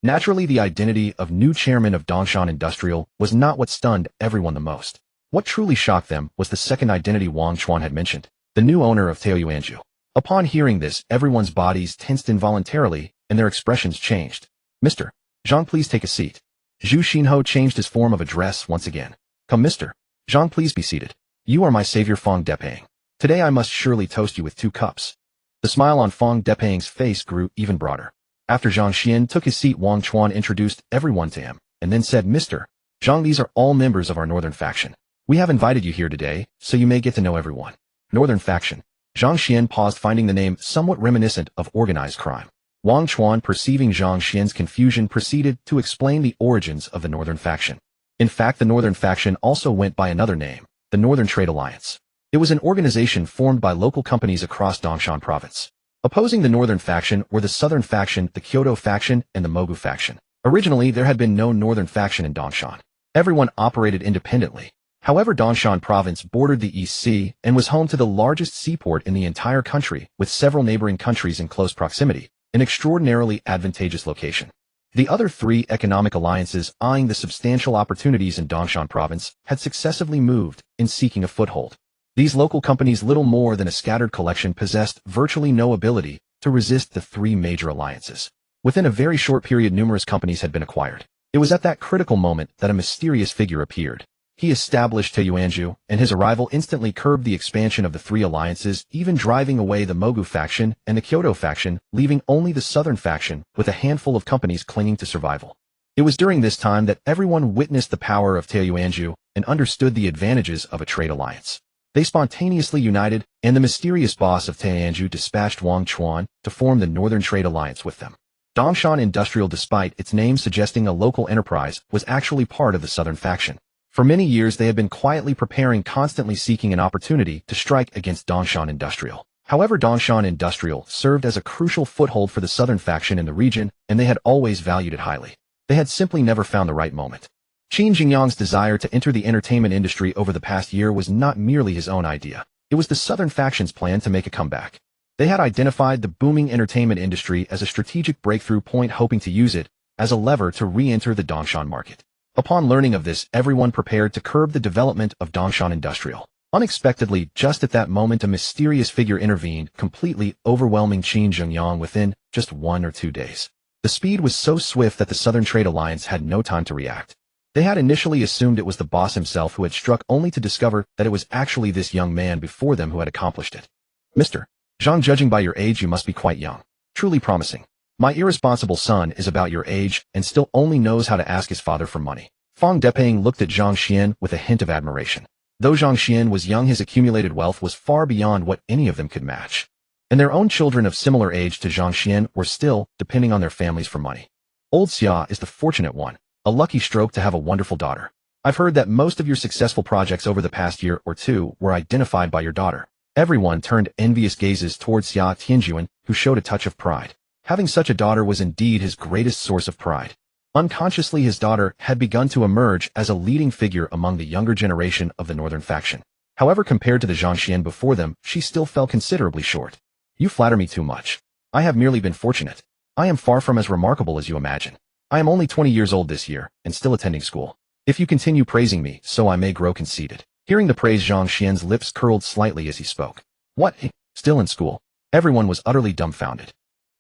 Naturally, the identity of new chairman of Dongshan Industrial was not what stunned everyone the most. What truly shocked them was the second identity Wang Xuan had mentioned, the new owner of Taoyuan. Upon hearing this, everyone's bodies tensed involuntarily and their expressions changed. Mr. Zhang, please take a seat. Zhu Xinho changed his form of address once again. Come, Mr. Zhang, please be seated. You are my savior, Fong Depeng. Today I must surely toast you with 2 cups. The smile on Fong Depeng's face grew even broader. After Zhang Xuan took his seat, Wang Xuan introduced everyone to him, and then said, Mr. Zhang, these are all members of our northern faction. We have invited you here today, so you may get to know everyone. Northern faction. Zhang Xuan paused, finding the name somewhat reminiscent of organized crime. Wang Xuan, perceiving Zhang Xuan's confusion, proceeded to explain the origins of the northern faction. In fact, the northern faction also went by another name, the Northern Trade Alliance. It was an organization formed by local companies across Dongshan province. Opposing the northern faction were the southern faction, the Kyoto faction, and the Mogu faction. Originally, there had been no northern faction in Dongshan. Everyone operated independently. However, Dongshan province bordered the East Sea and was home to the largest seaport in the entire country, with several neighboring countries in close proximity, an extraordinarily advantageous location. The other three economic alliances eyeing the substantial opportunities in Dongshan province had successively moved in seeking a foothold. These local companies, little more than a scattered collection, possessed virtually no ability to resist the three major alliances. Within a very short period, numerous companies had been acquired. It was at that critical moment that a mysterious figure appeared. He established Taiyuanzhu, and his arrival instantly curbed the expansion of the three alliances, even driving away the Mogu faction and the Kyoto faction, leaving only the southern faction with a handful of companies clinging to survival. It was during this time that everyone witnessed the power of Taiyuanzhu and understood the advantages of a trade alliance. They spontaneously united, and the mysterious boss of Taiyuanzhu dispatched Zhang Xuan to form the Northern Trade Alliance with them. Dongshan Industrial, despite its name suggesting a local enterprise, was actually part of the southern faction. For many years they had been quietly preparing, constantly seeking an opportunity to strike against Dongshan Industrial. However, Dongshan Industrial served as a crucial foothold for the southern faction in the region, and they had always valued it highly. They had simply never found the right moment. Qin Jingyang's desire to enter the entertainment industry over the past year was not merely his own idea. It was the southern faction's plan to make a comeback. They had identified the booming entertainment industry as a strategic breakthrough point, hoping to use it as a lever to re-enter the Dongshan market. Upon learning of this, everyone prepared to curb the development of Dongshan Industrial. Unexpectedly, just at that moment, a mysterious figure intervened, completely overwhelming Qin Jingyang within just 1 or 2 days. The speed was so swift that the Southern Trade Alliance had no time to react. They had initially assumed it was the boss himself who had struck, only to discover that it was actually this young man before them who had accomplished it. Mr. Zhang, judging by your age, you must be quite young. Truly promising. My irresponsible son is about your age and still only knows how to ask his father for money. Fang Depeng looked at Zhang Xuan with a hint of admiration. Though Zhang Xuan was young, his accumulated wealth was far beyond what any of them could match. And their own children of similar age to Zhang Xuan were still depending on their families for money. Old Xia is the fortunate one. A lucky stroke to have a wonderful daughter. I've heard that most of your successful projects over the past year or two were identified by your daughter. Everyone turned envious gazes towards Xia Tianjuan, who showed a touch of pride. Having such a daughter was indeed his greatest source of pride. Unconsciously, his daughter had begun to emerge as a leading figure among the younger generation of the northern faction. However, compared to the Zhang Xuan before them, she still fell considerably short. You flatter me too much. I have merely been fortunate. I am far from as remarkable as you imagine. I am only 20 years old this year, and still attending school. If you continue praising me, so I may grow conceited. Hearing the praise, Zhang Xuan's lips curled slightly as he spoke. What? Still in school? Everyone was utterly dumbfounded.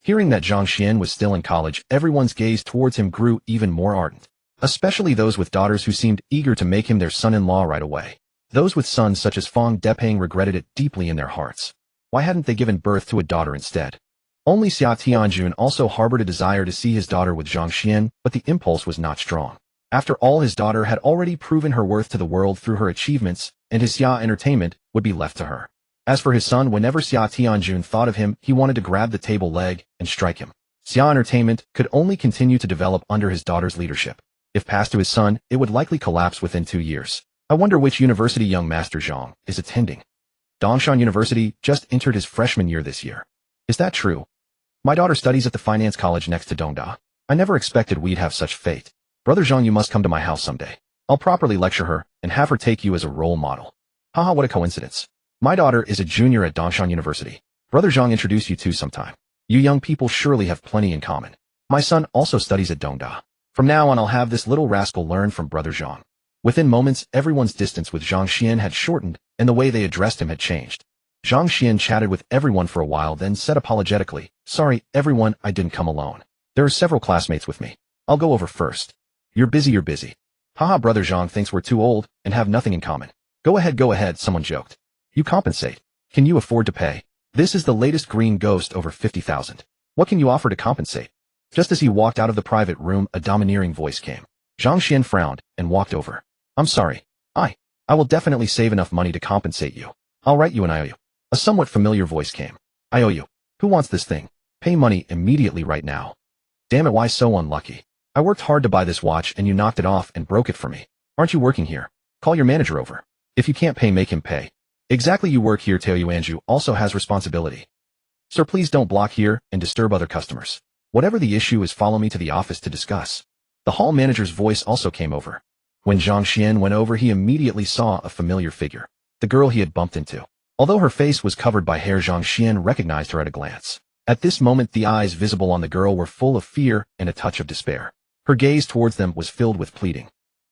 Hearing that Zhang Xuan was still in college, everyone's gaze towards him grew even more ardent. Especially those with daughters who seemed eager to make him their son-in-law right away. Those with sons such as Fang Depeng regretted it deeply in their hearts. Why hadn't they given birth to a daughter instead? Only Xia Tianjun also harbored a desire to see his daughter with Zhang Xuan, but the impulse was not strong. After all, his daughter had already proven her worth to the world through her achievements, and his Xia entertainment would be left to her. As for his son, whenever Xia Tianjun thought of him, he wanted to grab the table leg and strike him. Xia entertainment could only continue to develop under his daughter's leadership. If passed to his son, it would likely collapse within 2 years. I wonder which university young Master Zhang is attending. Dongshan University just entered his freshman year this year. Is that true? My daughter studies at the finance college next to Dongda. I never expected we'd have such fate. Brother Zhang, you must come to my house someday. I'll properly lecture her and have her take you as a role model. Haha, what a coincidence. My daughter is a junior at Dongshan University. Brother Zhang introduce you to sometime. You young people surely have plenty in common. My son also studies at Dongda. From now on, I'll have this little rascal learn from Brother Zhang. Within moments, everyone's distance with Zhang Xuan had shortened, and the way they addressed him had changed. Zhang Xuan chatted with everyone for a while, then said apologetically, "Sorry, everyone, I didn't come alone. There are several classmates with me. I'll go over first." You're busy. Haha, Brother Zhang thinks we're too old and have nothing in common. Go ahead, someone joked. You compensate. Can you afford to pay? This is the latest green ghost over 50,000. What can you offer to compensate? Just as he walked out of the private room, a domineering voice came. Zhang Xuan frowned and walked over. I'm sorry. I will definitely save enough money to compensate you. I'll write you an IOU. A somewhat familiar voice came. I owe you. Who wants this thing? Pay money immediately right now. Damn it, why so unlucky? I worked hard to buy this watch and you knocked it off and broke it for me. Aren't you working here? Call your manager over. If you can't pay, make him pay. Exactly, you work here. Taiyuanzhu also has responsibility. Sir, please don't block here and disturb other customers. Whatever the issue is, follow me to the office to discuss. The hall manager's voice also came over. When Zhang Xuan went over, he immediately saw a familiar figure, the girl he had bumped into. Although her face was covered by hair, Zhang Xuan recognized her at a glance. At this moment, the eyes visible on the girl were full of fear and a touch of despair. Her gaze towards them was filled with pleading.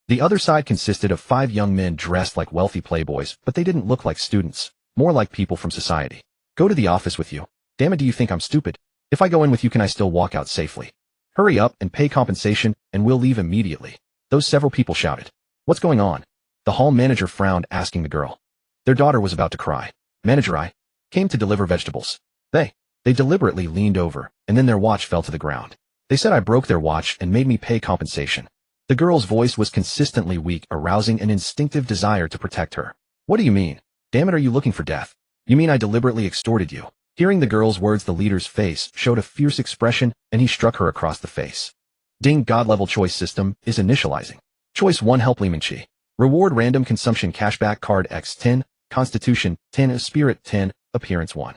The other side consisted of 5 young men dressed like wealthy playboys, but they didn't look like students, more like people from society. Go to the office with you. Damn it, do you think I'm stupid? If I go in with you, can I still walk out safely? Hurry up and pay compensation, and we'll leave immediately. Those several people shouted. What's going on? The hall manager frowned, asking the girl. Their daughter was about to cry. Manager, I came to deliver vegetables. They deliberately leaned over, and then their watch fell to the ground. They said I broke their watch and made me pay compensation. The girl's voice was consistently weak, arousing an instinctive desire to protect her. What do you mean? Damn it, are you looking for death? You mean I deliberately extorted you? Hearing the girl's words, the leader's face showed a fierce expression, and he struck her across the face. Ding, God-level choice system is initializing. Choice 1, help Li Mingqi. Reward random consumption cashback card X 10, Constitution 10, Spirit 10, Appearance 1.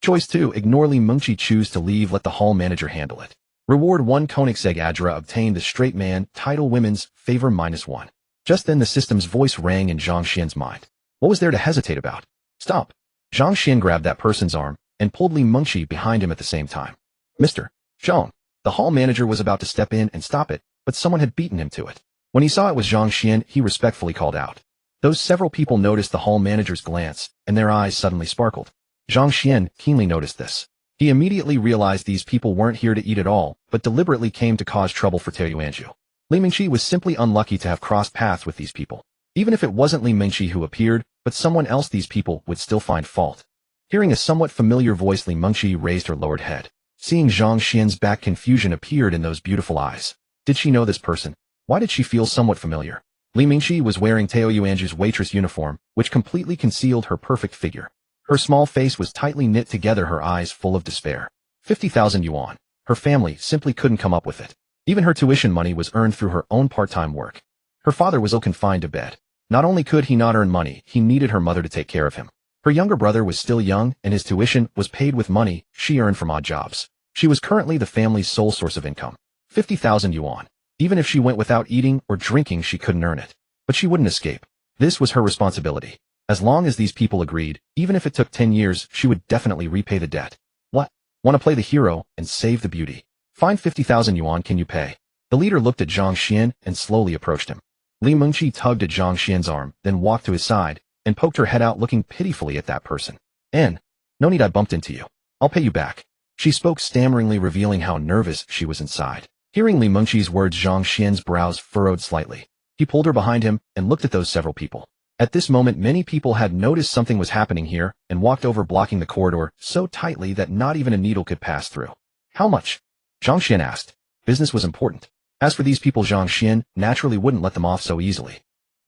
Choice 2, ignore Li Mingqi, choose to leave, let the hall manager handle it. Reward 1, Koenigsegg Adra, obtain the straight man, title women's, favor -1. Just then the system's voice rang in Zhang Xuan's mind. What was there to hesitate about? Stop. Zhang Xuan grabbed that person's arm and pulled Li Mingqi behind him at the same time. Mr. Zhang. The hall manager was about to step in and stop it, but someone had beaten him to it. When he saw it was Zhang Xuan, he respectfully called out. Those several people noticed the hall manager's glance, and their eyes suddenly sparkled. Zhang Xuan keenly noticed this. He immediately realized these people weren't here to eat at all, but deliberately came to cause trouble for Tao Yuanzhu. Li Mingqi was simply unlucky to have crossed paths with these people. Even if it wasn't Li Mingqi who appeared, but someone else, these people would still find fault. Hearing a somewhat familiar voice, Li Mingqi raised her lowered head. Seeing Zhang Xuan's back, confusion appeared in those beautiful eyes. Did she know this person? Why did she feel somewhat familiar? Li Mingqi was wearing Tao Yuanzhu's waitress uniform, which completely concealed her perfect figure. Her small face was tightly knit together, her eyes full of despair. 50,000 yuan. Her family simply couldn't come up with it. Even her tuition money was earned through her own part-time work. Her father was ill, confined to bed. Not only could he not earn money, he needed her mother to take care of him. Her younger brother was still young, and his tuition was paid with money she earned from odd jobs. She was currently the family's sole source of income. 50,000 yuan. Even if she went without eating or drinking, she couldn't earn it. But she wouldn't escape. This was her responsibility. As long as these people agreed, even if it took 10 years, she would definitely repay the debt. What? Want to play the hero and save the beauty? Fine, 50,000 yuan, can you pay? The leader looked at Zhang Xuan and slowly approached him. Li Mingqi tugged at Zhang Xuan's arm, then walked to his side, and poked her head out, looking pitifully at that person. No need, I bumped into you. I'll pay you back. She spoke stammeringly, revealing how nervous she was inside. Hearing Li Mingqi's words, Zhang Xuan's brows furrowed slightly. He pulled her behind him and looked at those several people. At this moment, many people had noticed something was happening here and walked over, blocking the corridor so tightly that not even a needle could pass through. How much? Zhang Xuan asked. Business was important. As for these people, Zhang Xuan naturally wouldn't let them off so easily.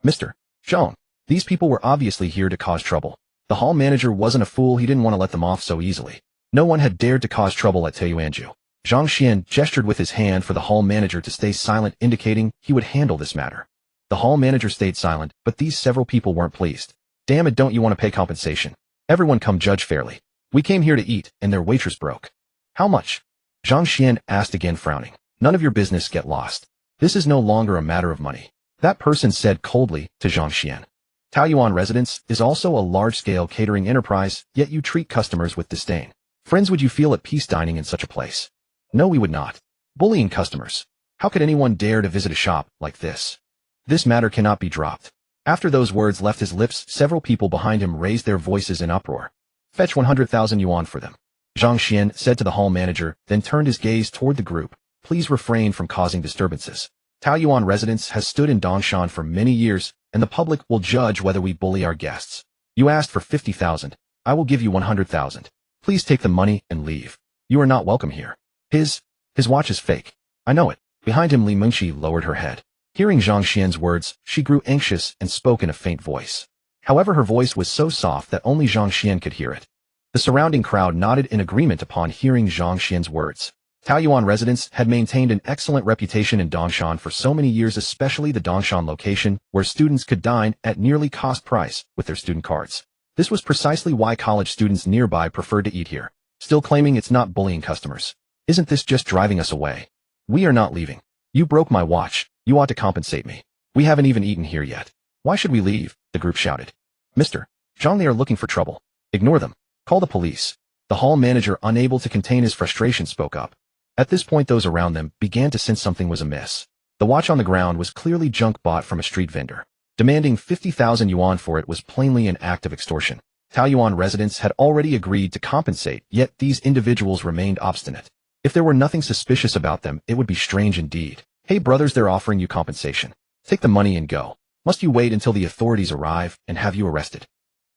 Mr. Zhang, these people were obviously here to cause trouble. The hall manager wasn't a fool, he didn't want to let them off so easily. No one had dared to cause trouble at Tao Yuanzhu. Zhang Xuan gestured with his hand for the hall manager to stay silent, indicating he would handle this matter. The hall manager stayed silent, but these several people weren't pleased. Damn it, don't you want to pay compensation? Everyone come judge fairly. We came here to eat, and their waitress broke. How much? Zhang Xuan asked again, frowning. None of your business, get lost. This is no longer a matter of money. That person said coldly to Zhang Xuan. Taoyuan Residence is also a large-scale catering enterprise, yet you treat customers with disdain. Friends, would you feel at peace dining in such a place? No, we would not. Bullying customers. How could anyone dare to visit a shop like this? This matter cannot be dropped. After those words left his lips, several people behind him raised their voices in uproar. Fetch 100,000 yuan for them. Zhang Xuan said to the hall manager, then turned his gaze toward the group. Please refrain from causing disturbances. Taoyuan Residence has stood in Dongshan for many years, and the public will judge whether we bully our guests. You asked for 50,000. I will give you 100,000. Please take the money and leave. You are not welcome here. His watch is fake. I know it. Behind him, Li Mingqi lowered her head. Hearing Zhang Xuan's words, she grew anxious and spoke in a faint voice. However, her voice was so soft that only Zhang Xuan could hear it. The surrounding crowd nodded in agreement upon hearing Zhang Xuan's words. Taoyuan Residence had maintained an excellent reputation in Dongshan for so many years, especially the Dongshan location, where students could dine at nearly cost price with their student cards. This was precisely why college students nearby preferred to eat here. still claiming it's not bullying customers. Isn't this just driving us away? We are not leaving. You broke my watch. You ought to compensate me. We haven't even eaten here yet. Why should we leave? The group shouted. Mr. Zhang, they are looking for trouble. Ignore them. Call the police. The hall manager, unable to contain his frustration, spoke up. At this point, those around them began to sense something was amiss. The watch on the ground was clearly junk bought from a street vendor. Demanding 50,000 yuan for it was plainly an act of extortion. Taoyuan residents had already agreed to compensate, yet these individuals remained obstinate. If there were nothing suspicious about them, it would be strange indeed. Hey brothers, they're offering you compensation. Take the money and go. Must you wait until the authorities arrive and have you arrested?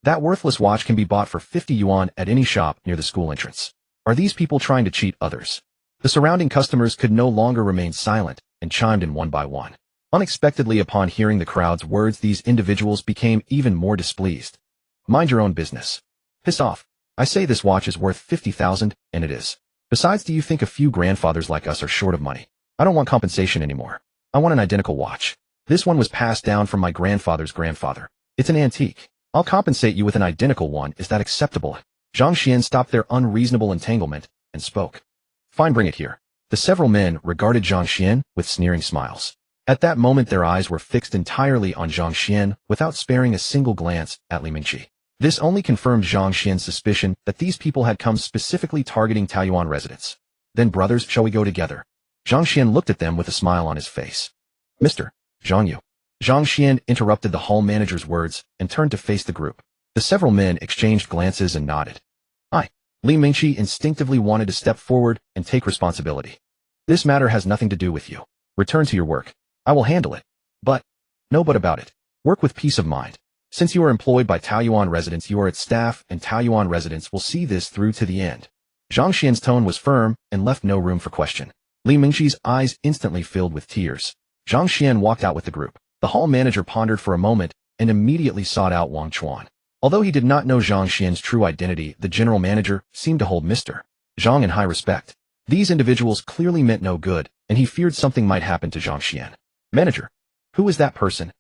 That worthless watch can be bought for 50 yuan at any shop near the school entrance. Are these people trying to cheat others? The surrounding customers could no longer remain silent and chimed in one by one. Unexpectedly, upon hearing the crowd's words, these individuals became even more displeased. Mind your own business. Piss off. I say this watch is worth 50,000, and it is. Besides, do you think a few grandfathers like us are short of money? I don't want compensation anymore. I want an identical watch. This one was passed down from my grandfather's grandfather. It's an antique. I'll compensate you with an identical one. Is that acceptable? Zhang Xuan stopped their unreasonable entanglement and spoke. Fine, bring it here. The several men regarded Zhang Xuan with sneering smiles. At that moment, their eyes were fixed entirely on Zhang Xuan without sparing a single glance at Li Mingqi. This only confirmed Zhang Xuan's suspicion that these people had come specifically targeting Taoyuan residents. Then, brothers, shall we go together? Zhang Xuan looked at them with a smile on his face. Mr. Zhang Yu. Zhang Xuan interrupted the hall manager's words and turned to face the group. The several men exchanged glances and nodded. Li Mingqi instinctively wanted to step forward and take responsibility. This matter has nothing to do with you. Return to your work. I will handle it. But, no but about it. Work with peace of mind. Since you are employed by Taoyuan residents, you are its staff, and Taoyuan residents will see this through to the end. Zhang Xuan's tone was firm and left no room for question. Li Mingqi's eyes instantly filled with tears. Zhang Xuan walked out with the group. The hall manager pondered for a moment and immediately sought out Wang Chuan. Although he did not know Zhang Xuan's true identity, the general manager seemed to hold Mr. Zhang in high respect. These individuals clearly meant no good, and he feared something might happen to Zhang Xuan. Manager. Who is that person?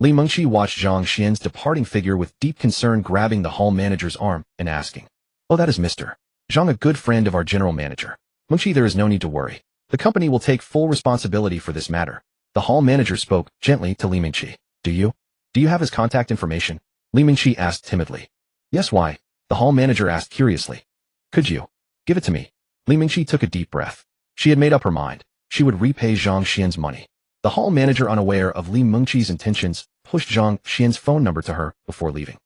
Li Mingqi watched Zhang Xuan's departing figure with deep concern, grabbing the hall manager's arm and asking. Oh, that is Mr. Zhang, a good friend of our general manager. Mingqi, there is no need to worry. The company will take full responsibility for this matter. The hall manager spoke gently to Li Mingqi. Do you have his contact information? Li Mingqi asked timidly. Yes, why? The hall manager asked curiously. Could you give it to me? Li Mingqi took a deep breath. She had made up her mind. She would repay Zhang Xuan's money. The hall manager, unaware of Li Mingqi's intentions, pushed Zhang Xuan's phone number to her before leaving.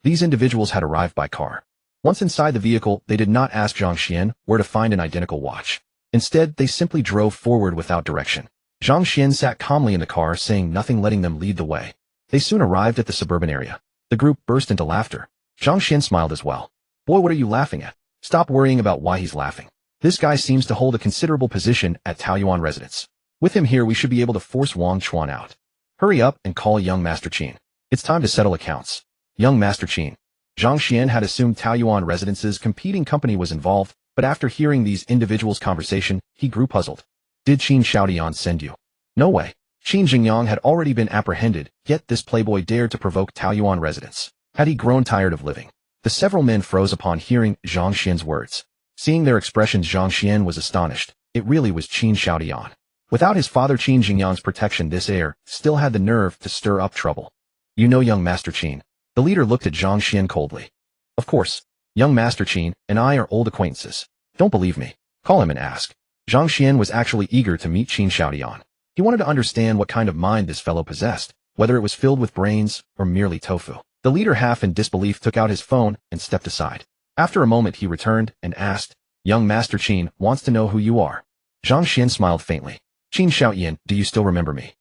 These individuals had arrived by car. Once inside the vehicle, they did not ask Zhang Xuan where to find an identical watch. Instead, they simply drove forward without direction. Zhang Xuan sat calmly in the car, saying nothing, letting them lead the way. They soon arrived at the suburban area. The group burst into laughter. Zhang Xuan smiled as well. Boy, what are you laughing at? Stop worrying about why he's laughing. This guy seems to hold a considerable position at Taoyuan residence. With him here, we should be able to force Wang Chuan out. Hurry up and call young Master Qin. It's time to settle accounts. Young Master Qin. Zhang Xuan had assumed Taoyuan residence's competing company was involved, but after hearing these individuals' conversation, he grew puzzled. Did Qin Xiaodian send you? No way. Qin Jingyang had already been apprehended, yet this playboy dared to provoke Taoyuan residents. Had he grown tired of living? The several men froze upon hearing Zhang Xuan's words. Seeing their expressions, Zhang Xuan was astonished. It really was Qin Xiaodian. Without his father Qin Jingyang's protection, this heir still had the nerve to stir up trouble. You know young Master Qin. The leader looked at Zhang Xuan coldly. Of course. Young Master Qin and I are old acquaintances. Don't believe me? Call him and ask. Zhang Xuan was actually eager to meet Qin Xiaodian. He wanted to understand what kind of mind this fellow possessed, whether it was filled with brains or merely tofu. The leader, half in disbelief, took out his phone and stepped aside. After a moment, he returned and asked, Young Master Qin wants to know who you are. Zhang Xuan smiled faintly. Qin Xiaoyan, do you still remember me?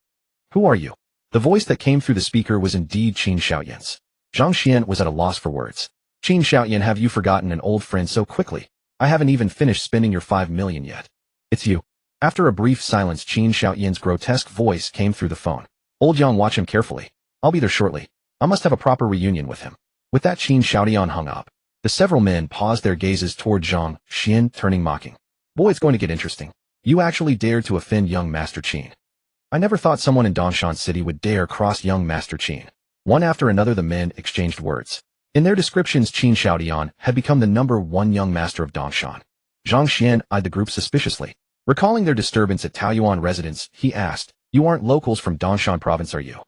Who are you? The voice that came through the speaker was indeed Qin Xiaoyan's. Zhang Xuan was at a loss for words. Qin Xiaoyan, have you forgotten an old friend so quickly? I haven't even finished spending your 5 million yet. It's you. After a brief silence, Qin Xiaoyan's grotesque voice came through the phone. Old Yang, watch him carefully. I'll be there shortly. I must have a proper reunion with him. With that, Qin Xiaodian hung up. The several men paused their gazes toward Zhang Xuan, turning mocking. Boy, it's going to get interesting. You actually dared to offend young Master Qin. I never thought someone in Dongshan City would dare cross young Master Qin. One after another, the men exchanged words. In their descriptions, Qin Xiaodian had become the #1 young master of Dongshan. Zhang Xuan eyed the group suspiciously. Recalling their disturbance at Taoyuan residence, he asked, "You aren't locals from Dongshan province, are you?"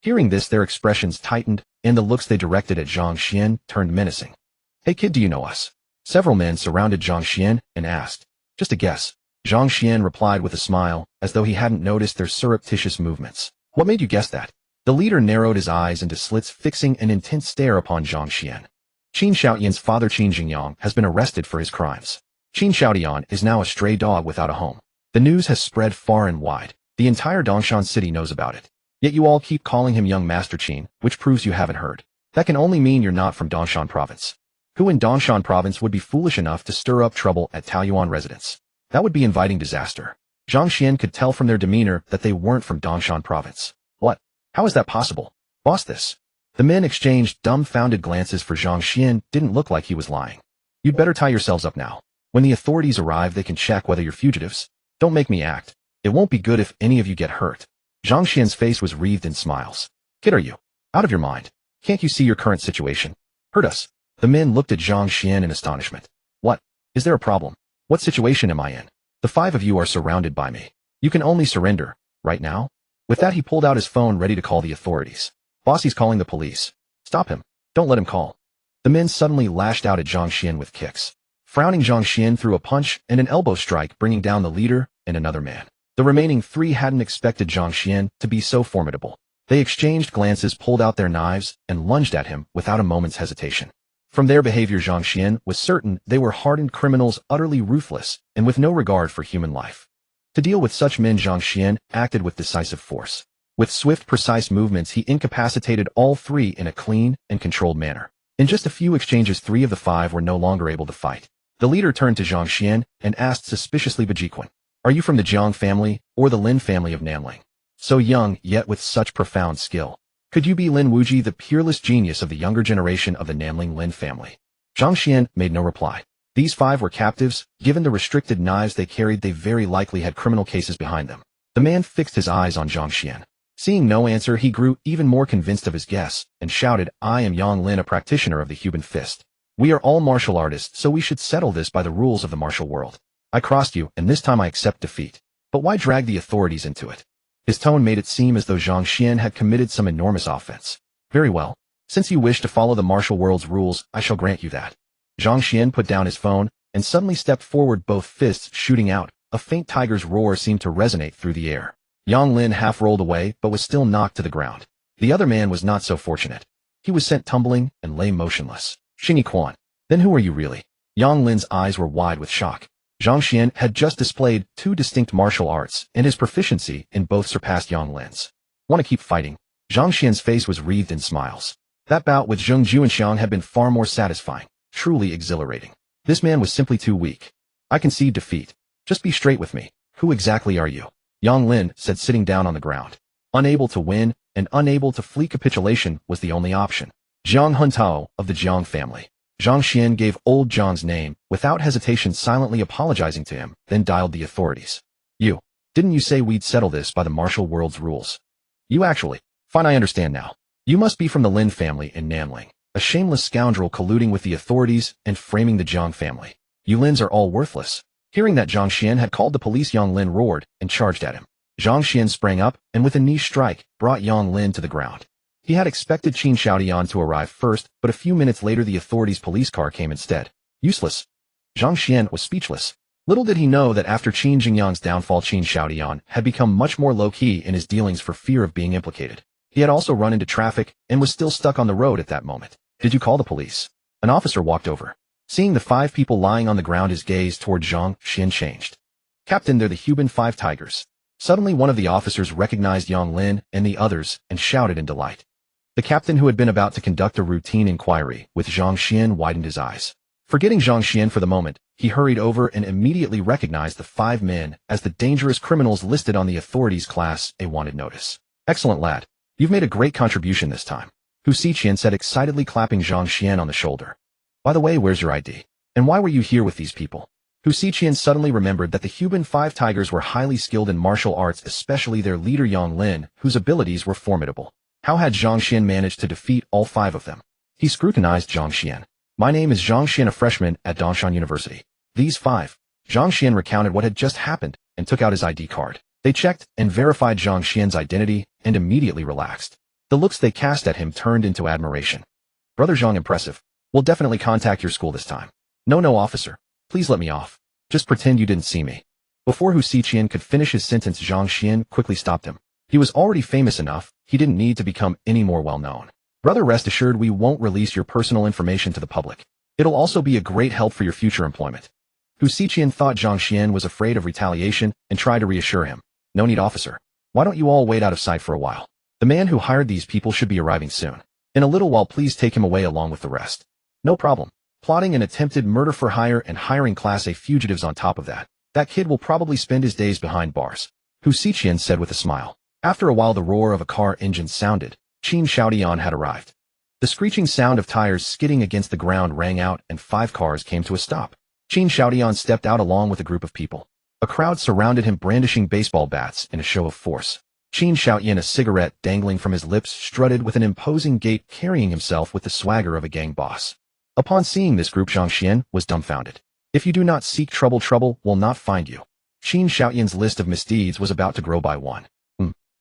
Hearing this, their expressions tightened, and the looks they directed at Zhang Xuan turned menacing. "Hey kid, do you know us?" Several men surrounded Zhang Xuan and asked. "Just a guess." Zhang Xuan replied with a smile, as though he hadn't noticed their surreptitious movements. "What made you guess that?" The leader narrowed his eyes into slits, fixing an intense stare upon Zhang Xuan. Qin Xiaodian's father Qin Jingyang has been arrested for his crimes. Qin Xiaodian is now a stray dog without a home. The news has spread far and wide. The entire Dongshan city knows about it. Yet you all keep calling him young Master Qin, which proves you haven't heard. That can only mean you're not from Dongshan province. Who in Dongshan province would be foolish enough to stir up trouble at Taoyuan residence? That would be inviting disaster. Zhang Xuan could tell from their demeanor that they weren't from Dongshan province. What? How is that possible? Boss, this. The men exchanged dumbfounded glances, for Zhang Xuan didn't look like he was lying. You'd better tie yourselves up now. When the authorities arrive, they can check whether you're fugitives. Don't make me act. It won't be good if any of you get hurt. Zhang Xuan's face was wreathed in smiles. Kid, are you out of your mind? Can't you see your current situation? Hurt us. The men looked at Zhang Xuan in astonishment. What? Is there a problem? What situation am I in? The 5 of you are surrounded by me. You can only surrender, right now? With that, he pulled out his phone, ready to call the authorities. Boss, he's calling the police. Stop him. Don't let him call. The men suddenly lashed out at Zhang Xuan with kicks. Frowning, Zhang Xuan threw a punch and an elbow strike, bringing down the leader and another man. The remaining 3 hadn't expected Zhang Xuan to be so formidable. They exchanged glances, pulled out their knives, and lunged at him without a moment's hesitation. From their behavior, Zhang Xuan was certain they were hardened criminals, utterly ruthless and with no regard for human life. To deal with such men, Zhang Xuan acted with decisive force. With swift, precise movements, he incapacitated all 3 in a clean and controlled manner. In just a few exchanges, 3 of the 5 were no longer able to fight. The leader turned to Zhang Xuan and asked suspiciously, "Bajiquan, are you from the Jiang family or the Lin family of Nanling? So young, yet with such profound skill. Could you be Lin Wuji, the peerless genius of the younger generation of the Nanling Lin family?" Zhang Xuan made no reply. These 5 were captives. Given the restricted knives they carried, they very likely had criminal cases behind them. The man fixed his eyes on Zhang Xuan. Seeing no answer, he grew even more convinced of his guess and shouted, "I am Yang Lin, a practitioner of the human fist. We are all martial artists, so we should settle this by the rules of the martial world. I crossed you, and this time I accept defeat. But why drag the authorities into it?" His tone made it seem as though Zhang Xuan had committed some enormous offense. "Very well. Since you wish to follow the martial world's rules, I shall grant you that." Zhang Xuan put down his phone and suddenly stepped forward, both fists shooting out. A faint tiger's roar seemed to resonate through the air. Yang Lin half rolled away, but was still knocked to the ground. The other man was not so fortunate. He was sent tumbling and lay motionless. "Xingyi Quan, then who are you really?" Yang Lin's eyes were wide with shock. Zhang Xuan had just displayed 2 distinct martial arts, and his proficiency in both surpassed Yang Lin's. "Want to keep fighting?" Zhang Xuan's face was wreathed in smiles. That bout with Zheng Juanxiang had been far more satisfying, truly exhilarating. This man was simply too weak. "I concede defeat. Just be straight with me. Who exactly are you?" Yang Lin said, sitting down on the ground. Unable to win and unable to flee, capitulation was the only option. "Jiang Huntao of the Jiang family." Zhang Xuan gave old Jiang's name, without hesitation, silently apologizing to him, then dialed the authorities. Didn't you say we'd settle this by the martial world's rules?" "You actually. Fine, I understand now. You must be from the Lin family in Nanling, a shameless scoundrel colluding with the authorities and framing the Jiang family. You Lins are all worthless." Hearing that Zhang Xuan had called the police, Yang Lin roared and charged at him. Zhang Xuan sprang up and with a knee strike brought Yang Lin to the ground. He had expected Qin Xiaodian to arrive first, but a few minutes later the authorities' police car came instead. Useless. Zhang Xuan was speechless. Little did he know that after Qin Jingyang's downfall, Qin Xiaodian had become much more low-key in his dealings for fear of being implicated. He had also run into traffic and was still stuck on the road at that moment. "Did you call the police?" An officer walked over. Seeing the 5 people lying on the ground, his gaze toward Zhang Xuan changed. "Captain, they're the Huban 5 tigers." Suddenly one of the officers recognized Yang Lin and the others and shouted in delight. The captain, who had been about to conduct a routine inquiry with Zhang Xuan, widened his eyes. Forgetting Zhang Xuan for the moment, he hurried over and immediately recognized the 5 men as the dangerous criminals listed on the authorities' Class A wanted notice. "Excellent, lad. You've made a great contribution this time," Hu Xiqian said excitedly, clapping Zhang Xuan on the shoulder. "By the way, where's your ID? And why were you here with these people?" Hu Xiqian suddenly remembered that the Huban 5 tigers were highly skilled in martial arts, especially their leader Yang Lin, whose abilities were formidable. How had Zhang Xuan managed to defeat all 5 of them? He scrutinized Zhang Xuan. My name is Zhang Xuan, a freshman at Dongshan University. These 5. Zhang Xuan recounted what had just happened and took out his ID card. They checked and verified Zhang Xuan's identity and immediately relaxed. The looks they cast at him turned into admiration. Brother Zhang, impressive. We'll definitely contact your school this time. No, officer. Please let me off. Just pretend you didn't see me. Before Hu Xiqian could finish his sentence, Zhang Xuan quickly stopped him. He was already famous enough, he didn't need to become any more well-known. Brother, rest assured we won't release your personal information to the public. It'll also be a great help for your future employment. Hu Xiqian thought Zhang Xuan was afraid of retaliation and tried to reassure him. No need, officer. Why don't you all wait out of sight for a while? The man who hired these people should be arriving soon. In a little while, please take him away along with the rest. No problem. Plotting an attempted murder for hire and hiring Class A fugitives on top of that. That kid will probably spend his days behind bars. Hu Xiqian said with a smile. After a while, the roar of a car engine sounded. Qin Xiaodian had arrived. The screeching sound of tires skidding against the ground rang out and 5 cars came to a stop. Qin Xiaodian stepped out along with a group of people. A crowd surrounded him brandishing baseball bats in a show of force. Qin Xiaodian, a cigarette dangling from his lips, strutted with an imposing gait, carrying himself with the swagger of a gang boss. Upon seeing this group, Zhang Xuan was dumbfounded. If you do not seek trouble, trouble will not find you. Qin Xiaodian's list of misdeeds was about to grow by one.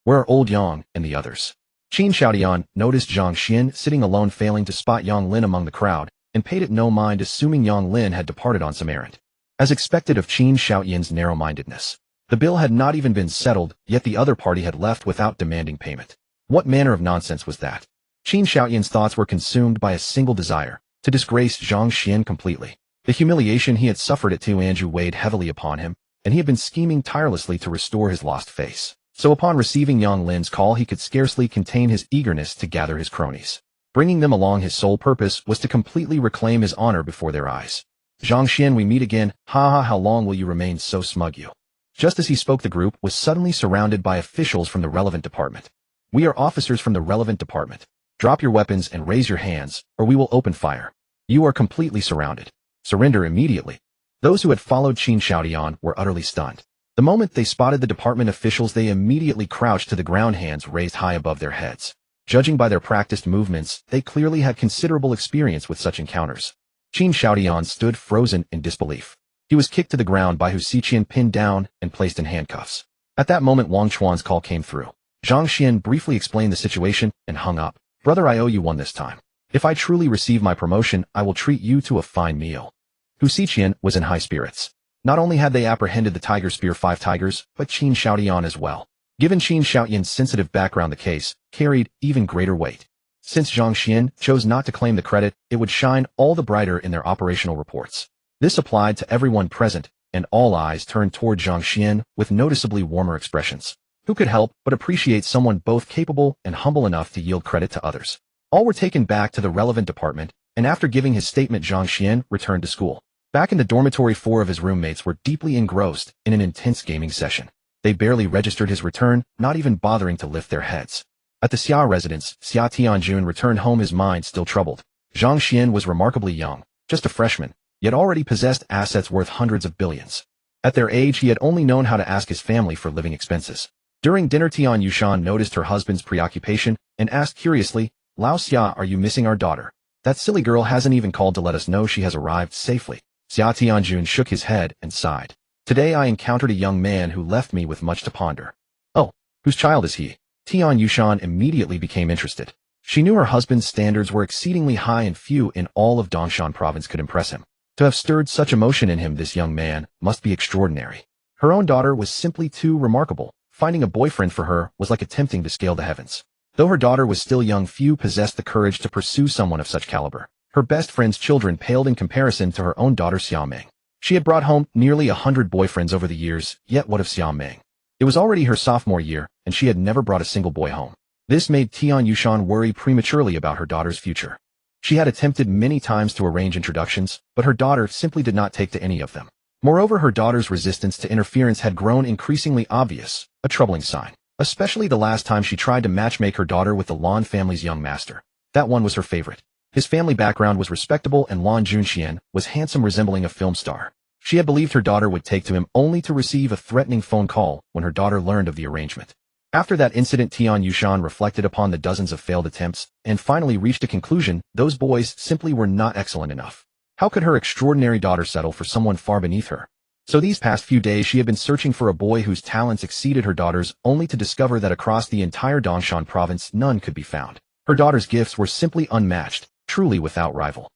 Where are old Yang and the others? Qin Xiaodian noticed Zhang Xuan sitting alone, failing to spot Yang Lin among the crowd, and paid it no mind, assuming Yang Lin had departed on some errand. As expected of Qin Xiaodian's narrow-mindedness, the bill had not even been settled, yet the other party had left without demanding payment. What manner of nonsense was that? Qin Xiaodian's thoughts were consumed by a single desire, to disgrace Zhang Xuan completely. The humiliation he had suffered at Tianju weighed heavily upon him, and he had been scheming tirelessly to restore his lost face. So upon receiving Yang Lin's call, he could scarcely contain his eagerness to gather his cronies. Bringing them along, his sole purpose was to completely reclaim his honor before their eyes. Zhang Xuan, we meet again. Ha, how long will you remain so smug, you? Just as he spoke, the group was suddenly surrounded by officials from the relevant department. We are officers from the relevant department. Drop your weapons and raise your hands, or we will open fire. You are completely surrounded. Surrender immediately. Those who had followed Qin Xiaodian were utterly stunned. The moment they spotted the department officials, they immediately crouched to the ground, hands raised high above their heads. Judging by their practiced movements, they clearly had considerable experience with such encounters. Qin Xiaodian stood frozen in disbelief. He was kicked to the ground by Hu Xiqian, pinned down, and placed in handcuffs. At that moment, Wang Chuan's call came through. Zhang Xuan briefly explained the situation and hung up. Brother, I owe you one this time. If I truly receive my promotion, I will treat you to a fine meal. Hu Xiqian was in high spirits. Not only had they apprehended the Tiger Spear 5 tigers, but Qin Xiaodian as well. Given Qin Xiaodian's sensitive background, the case carried even greater weight. Since Zhang Xuan chose not to claim the credit, it would shine all the brighter in their operational reports. This applied to everyone present, and all eyes turned toward Zhang Xuan with noticeably warmer expressions. Who could help but appreciate someone both capable and humble enough to yield credit to others? All were taken back to the relevant department, and after giving his statement, Zhang Xuan returned to school. Back in the dormitory, 4 of his roommates were deeply engrossed in an intense gaming session. They barely registered his return, not even bothering to lift their heads. At the Xia residence, Xia Tianjun returned home, his mind still troubled. Zhang Xuan was remarkably young, just a freshman, yet already possessed assets worth hundreds of billions. At their age, he had only known how to ask his family for living expenses. During dinner, Tian Yushan noticed her husband's preoccupation and asked curiously, Lao Xia, are you missing our daughter? That silly girl hasn't even called to let us know she has arrived safely. Xia Tianjun shook his head and sighed. Today I encountered a young man who left me with much to ponder. Oh, whose child is he? Tian Yushan immediately became interested. She knew her husband's standards were exceedingly high and few in all of Dongshan province could impress him. To have stirred such emotion in him, this young man must be extraordinary. Her own daughter was simply too remarkable. Finding a boyfriend for her was like attempting to scale the heavens. Though her daughter was still young, few possessed the courage to pursue someone of such caliber. Her best friend's children paled in comparison to her own daughter Xiaoming. She had brought home nearly 100 boyfriends over the years, yet what of Xiaoming? It was already her sophomore year, and she had never brought a single boy home. This made Tian Yushan worry prematurely about her daughter's future. She had attempted many times to arrange introductions, but her daughter simply did not take to any of them. Moreover, her daughter's resistance to interference had grown increasingly obvious, a troubling sign. Especially the last time she tried to matchmake her daughter with the Lan family's young master. That one was her favorite. His family background was respectable, and Lan Junxian was handsome, resembling a film star. She had believed her daughter would take to him only to receive a threatening phone call when her daughter learned of the arrangement. After that incident, Tian Yushan reflected upon the dozens of failed attempts and finally reached a conclusion: those boys simply were not excellent enough. How could her extraordinary daughter settle for someone far beneath her? So these past few days she had been searching for a boy whose talents exceeded her daughter's, only to discover that across the entire Dongshan province none could be found. Her daughter's gifts were simply unmatched, truly without rival.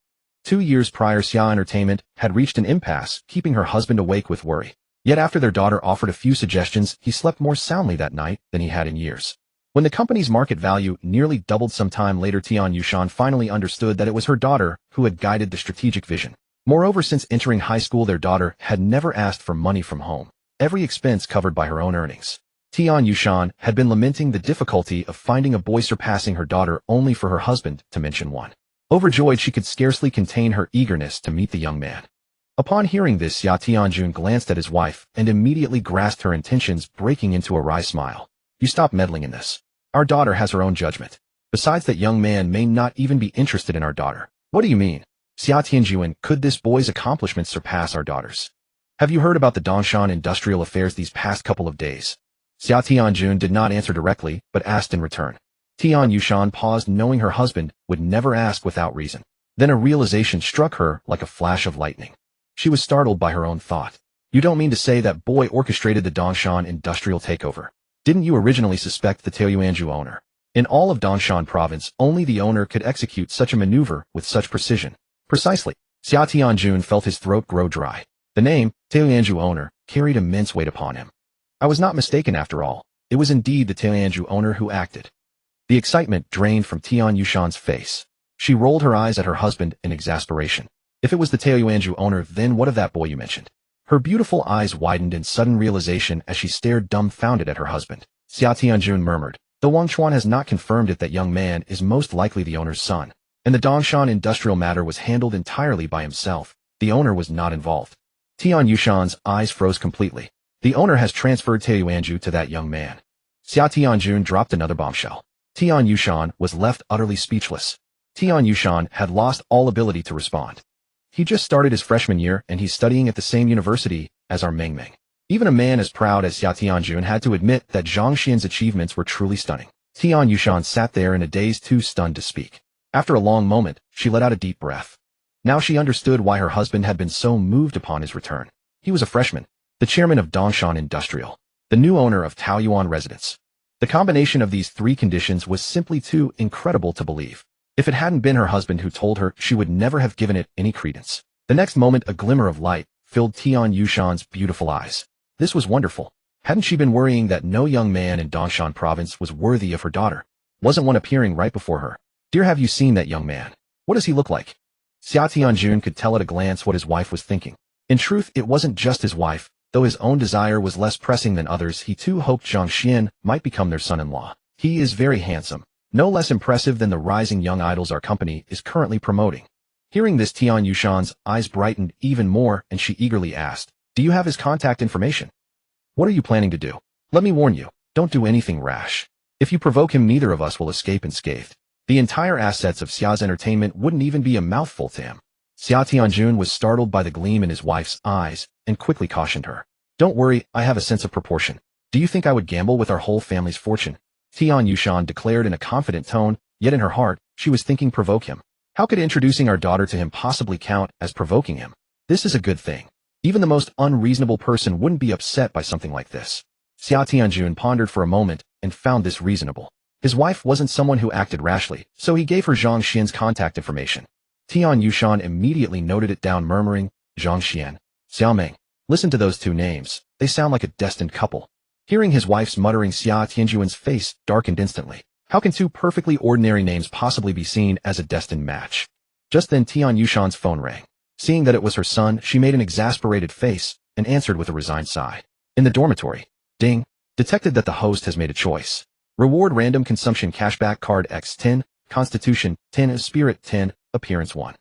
2 years prior, Xia Entertainment had reached an impasse, keeping her husband awake with worry. Yet after their daughter offered a few suggestions, he slept more soundly that night than he had in years. When the company's market value nearly doubled some time later, Tian Yushan finally understood that it was her daughter who had guided the strategic vision. Moreover, since entering high school, their daughter had never asked for money from home, every expense covered by her own earnings. Tian Yushan had been lamenting the difficulty of finding a boy surpassing her daughter, only for her husband to mention one. Overjoyed, she could scarcely contain her eagerness to meet the young man. Upon hearing this, Xia Tianjun glanced at his wife and immediately grasped her intentions, breaking into a wry smile. You stop meddling in this. Our daughter has her own judgment. Besides, that young man may not even be interested in our daughter. What do you mean? Xia Tianjun, could this boy's accomplishments surpass our daughter's? Have you heard about the Dongshan Industrial affairs these past couple of days? Xia Tianjun did not answer directly, but asked in return. Tian Yushan paused, knowing her husband would never ask without reason. Then a realization struck her like a flash of lightning. She was startled by her own thought. You don't mean to say that boy orchestrated the Dongshan Industrial takeover? Didn't you originally suspect the Taoyuanju owner? In all of Dongshan province, only the owner could execute such a maneuver with such precision. Precisely. Xia Tianjun felt his throat grow dry. The name, Taoyuanju owner, carried immense weight upon him. I was not mistaken after all. It was indeed the Taoyuanju owner who acted. The excitement drained from Tian Yushan's face. She rolled her eyes at her husband in exasperation. If it was the Taoyuanju owner, then what of that boy you mentioned? Her beautiful eyes widened in sudden realization as she stared dumbfounded at her husband. Xia Tianjun murmured, though Zhang Xuan has not confirmed it, that young man is most likely the owner's son. And the Dongshan Industrial matter was handled entirely by himself. The owner was not involved. Tian Yushan's eyes froze completely. The owner has transferred Taoyuanju to that young man. Xia Tianjun dropped another bombshell. Tian Yushan was left utterly speechless. Tian Yushan had lost all ability to respond. He just started his freshman year and he's studying at the same university as our Meng Meng. Even a man as proud as Xia Tianjun had to admit that Zhang Xuan's achievements were truly stunning. Tian Yushan sat there in a daze, too stunned to speak. After a long moment, she let out a deep breath. Now she understood why her husband had been so moved upon his return. He was a freshman, the chairman of Dongshan Industrial, the new owner of Taoyuan Residence. The combination of these three conditions was simply too incredible to believe. If it hadn't been her husband who told her, she would never have given it any credence. The next moment, a glimmer of light filled Tian Yushan's beautiful eyes. This was wonderful. Hadn't she been worrying that no young man in Dongshan province was worthy of her daughter? Wasn't one appearing right before her? Dear, have you seen that young man? What does he look like? Xia Tianjun could tell at a glance what his wife was thinking. In truth, it wasn't just his wife. Though his own desire was less pressing than others, he too hoped Zhang Xuan might become their son-in-law. He is very handsome. No less impressive than the rising young idols our company is currently promoting. Hearing this, Tian Yushan's eyes brightened even more and she eagerly asked, do you have his contact information? What are you planning to do? Let me warn you, don't do anything rash. If you provoke him, neither of us will escape unscathed. The entire assets of Xia's entertainment wouldn't even be a mouthful to him. Xia Tianjun was startled by the gleam in his wife's eyes and quickly cautioned her. Don't worry, I have a sense of proportion. Do you think I would gamble with our whole family's fortune? Tian Yushan declared in a confident tone, yet in her heart, she was thinking, provoke him. How could introducing our daughter to him possibly count as provoking him? This is a good thing. Even the most unreasonable person wouldn't be upset by something like this. Xia Tianjun pondered for a moment and found this reasonable. His wife wasn't someone who acted rashly, so he gave her Zhang Xuan's contact information. Tian Yushan immediately noted it down, murmuring, Zhang Xuan, Xiao Meng. Listen to those two names. They sound like a destined couple. Hearing his wife's muttering, Xia Tianjun's face darkened instantly. How can two perfectly ordinary names possibly be seen as a destined match? Just then Tian Yushan's phone rang. Seeing that it was her son, she made an exasperated face and answered with a resigned sigh. In the dormitory. Ding. Detected that the host has made a choice. Reward random consumption cashback card X 10, Constitution 10, Spirit 10, Appearance 1.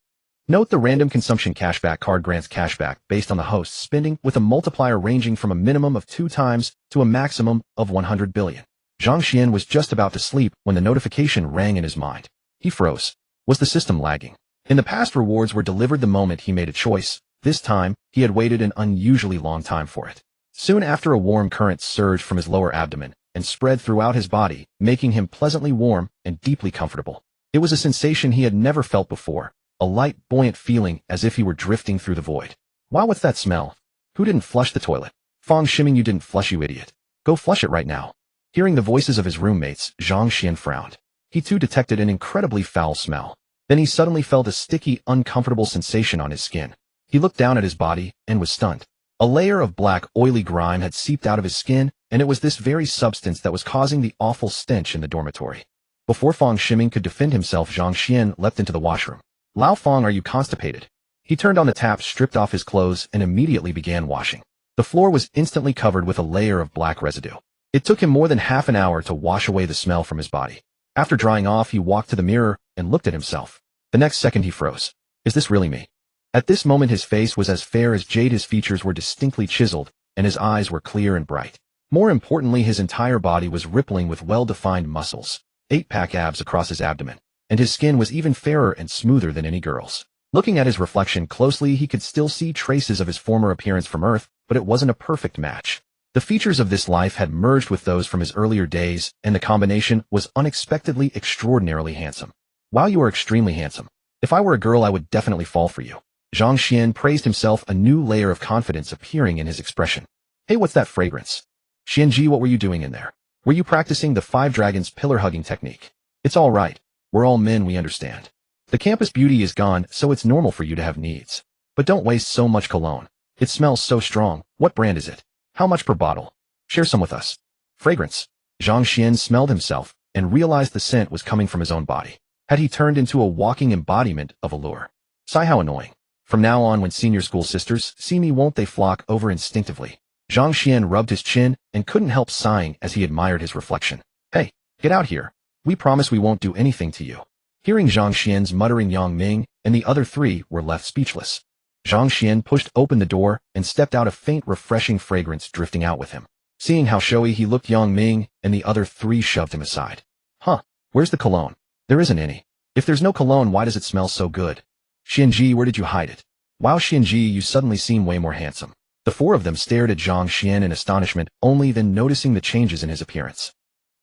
Note the random consumption cashback card grants cashback based on the host's spending with a multiplier ranging from a minimum of 2 times to a maximum of 100 billion. Zhang Xuan was just about to sleep when the notification rang in his mind. He froze. Was the system lagging? In the past, rewards were delivered the moment he made a choice. This time, he had waited an unusually long time for it. Soon after, a warm current surged from his lower abdomen, and spread throughout his body, making him pleasantly warm and deeply comfortable. It was a sensation he had never felt before, a light, buoyant feeling as if he were drifting through the void. Wow, what's that smell? Who didn't flush the toilet? Fang Shiming, you didn't flush, you idiot. Go flush it right now. Hearing the voices of his roommates, Zhang Xuan frowned. He too detected an incredibly foul smell. Then he suddenly felt a sticky, uncomfortable sensation on his skin. He looked down at his body and was stunned. A layer of black, oily grime had seeped out of his skin, and it was this very substance that was causing the awful stench in the dormitory. Before Fang Shiming could defend himself, Zhang Xuan leapt into the washroom. Lao Fang, are you constipated? He turned on the tap, stripped off his clothes, and immediately began washing. The floor was instantly covered with a layer of black residue. It took him more than half an hour to wash away the smell from his body. After drying off, he walked to the mirror and looked at himself. The next second he froze. Is this really me? At this moment his face was as fair as jade, his features were distinctly chiseled, and his eyes were clear and bright. More importantly, his entire body was rippling with well-defined muscles, 8-pack abs across his abdomen, and his skin was even fairer and smoother than any girl's. Looking at his reflection closely, he could still see traces of his former appearance from Earth, but it wasn't a perfect match. The features of this life had merged with those from his earlier days, and the combination was unexpectedly extraordinarily handsome. Wow, you are extremely handsome. If I were a girl, I would definitely fall for you. Zhang Xuan praised himself, a new layer of confidence appearing in his expression. Hey, what's that fragrance? Xianji, what were you doing in there? Were you practicing the 5 dragons pillar-hugging technique? It's all right. We're all men, we understand. The campus beauty is gone, so it's normal for you to have needs. But don't waste so much cologne. It smells so strong. What brand is it? How much per bottle? Share some with us. Fragrance. Zhang Xuan smelled himself and realized the scent was coming from his own body. Had he turned into a walking embodiment of allure? Sigh, how annoying. From now on, when senior school sisters see me, won't they flock over instinctively? Zhang Xuan rubbed his chin and couldn't help sighing as he admired his reflection. Hey, get out here. We promise we won't do anything to you. Hearing Zhang Xian's muttering, Yang Ming and the other 3 were left speechless. Zhang Xuan pushed open the door and stepped out, a faint, refreshing fragrance drifting out with him. Seeing how showy he looked, Yang Ming and the other 3 shoved him aside. Huh, where's the cologne? There isn't any. If there's no cologne, why does it smell so good? Xianji, where did you hide it? Wow, Xianji, you suddenly seem way more handsome. The 4 of them stared at Zhang Xuan in astonishment, only then noticing the changes in his appearance.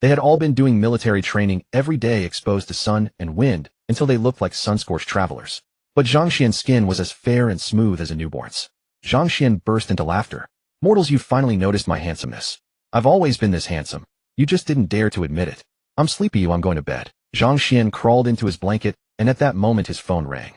They had all been doing military training every day, exposed to sun and wind, until they looked like sun-scorched travelers. But Zhang Xian's skin was as fair and smooth as a newborn's. Zhang Xuan burst into laughter. Mortals, you finally noticed my handsomeness. I've always been this handsome. You just didn't dare to admit it. I'm sleepy, I'm going to bed. Zhang Xuan crawled into his blanket, and at that moment his phone rang.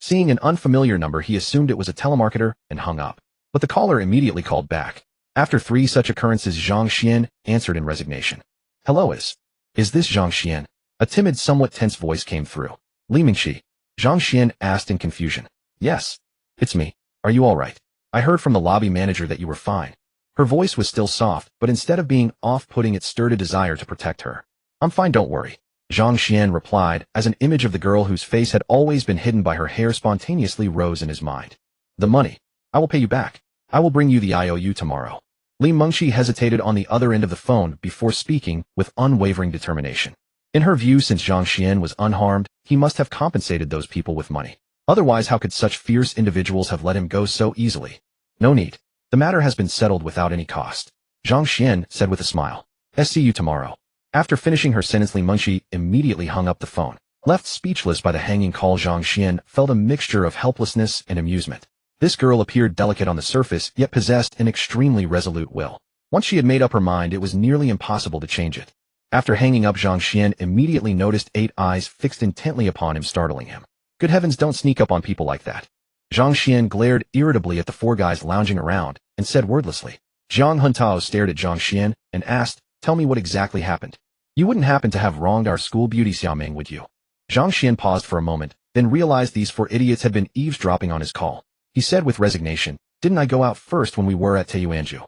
Seeing an unfamiliar number, he assumed it was a telemarketer and hung up. But the caller immediately called back. After 3 such occurrences, Zhang Xuan answered in resignation. Hello, is this Zhang Xuan? A timid, somewhat tense voice came through. Li Mingxi? Zhang Xuan asked in confusion. Yes, it's me. Are you all right? I heard from the lobby manager that you were fine. Her voice was still soft, but instead of being off-putting, it stirred a desire to protect her. I'm fine, don't worry. Zhang Xuan replied, as an image of the girl whose face had always been hidden by her hair spontaneously rose in his mind. The money. I will pay you back. I will bring you the IOU tomorrow. Li Mingxi hesitated on the other end of the phone before speaking with unwavering determination. In her view, since Zhang Xuan was unharmed, he must have compensated those people with money. Otherwise, how could such fierce individuals have let him go so easily? No need. The matter has been settled without any cost. Zhang Xuan said with a smile. See you tomorrow. After finishing her sentence, Li Mingxi immediately hung up the phone. Left speechless by the hanging call, Zhang Xuan felt a mixture of helplessness and amusement. This girl appeared delicate on the surface, yet possessed an extremely resolute will. Once she had made up her mind, it was nearly impossible to change it. After hanging up, Zhang Xuan immediately noticed 8 eyes fixed intently upon him, startling him. Good heavens, don't sneak up on people like that. Zhang Xuan glared irritably at the 4 guys lounging around and said wordlessly. Zhang Huntao stared at Zhang Xuan and asked, tell me what exactly happened. You wouldn't happen to have wronged our school beauty Xiaoming, would you? Zhang Xuan paused for a moment, then realized these 4 idiots had been eavesdropping on his call. He said with resignation, didn't I go out first when we were at Taiyuanju?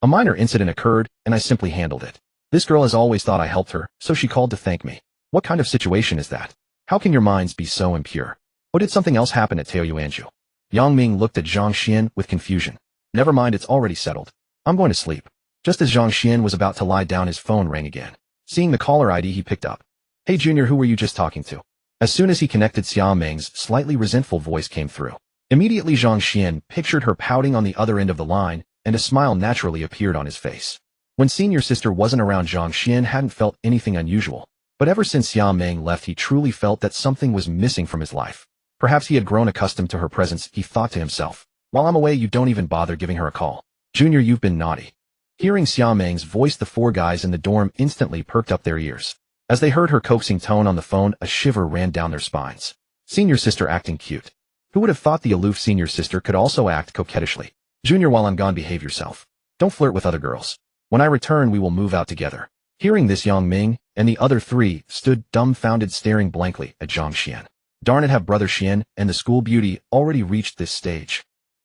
A minor incident occurred, and I simply handled it. This girl has always thought I helped her, so she called to thank me. What kind of situation is that? How can your minds be so impure? Or did something else happen at Taiyuanju? Yang Ming looked at Zhang Xuan with confusion. Never mind, it's already settled. I'm going to sleep. Just as Zhang Xuan was about to lie down, his phone rang again. Seeing the caller ID, he picked up. Hey Junior, who were you just talking to? As soon as he connected, Xia Ming's slightly resentful voice came through. Immediately Zhang Xuan pictured her pouting on the other end of the line, and a smile naturally appeared on his face. When senior sister wasn't around, Zhang Xuan hadn't felt anything unusual. But ever since Xia Meng left, he truly felt that something was missing from his life. Perhaps he had grown accustomed to her presence, he thought to himself. While I'm away, you don't even bother giving her a call. Junior, you've been naughty. Hearing Xia Meng's voice, the four guys in the dorm instantly perked up their ears. As they heard her coaxing tone on the phone, a shiver ran down their spines. Senior sister acting cute. Who would have thought the aloof senior sister could also act coquettishly? Junior, while I'm gone, behave yourself. Don't flirt with other girls. When I return, we will move out together. Hearing this, Yang Ming and the other three stood dumbfounded, staring blankly at Zhang Xuan. Darn it, have brother Xian and the school beauty already reached this stage?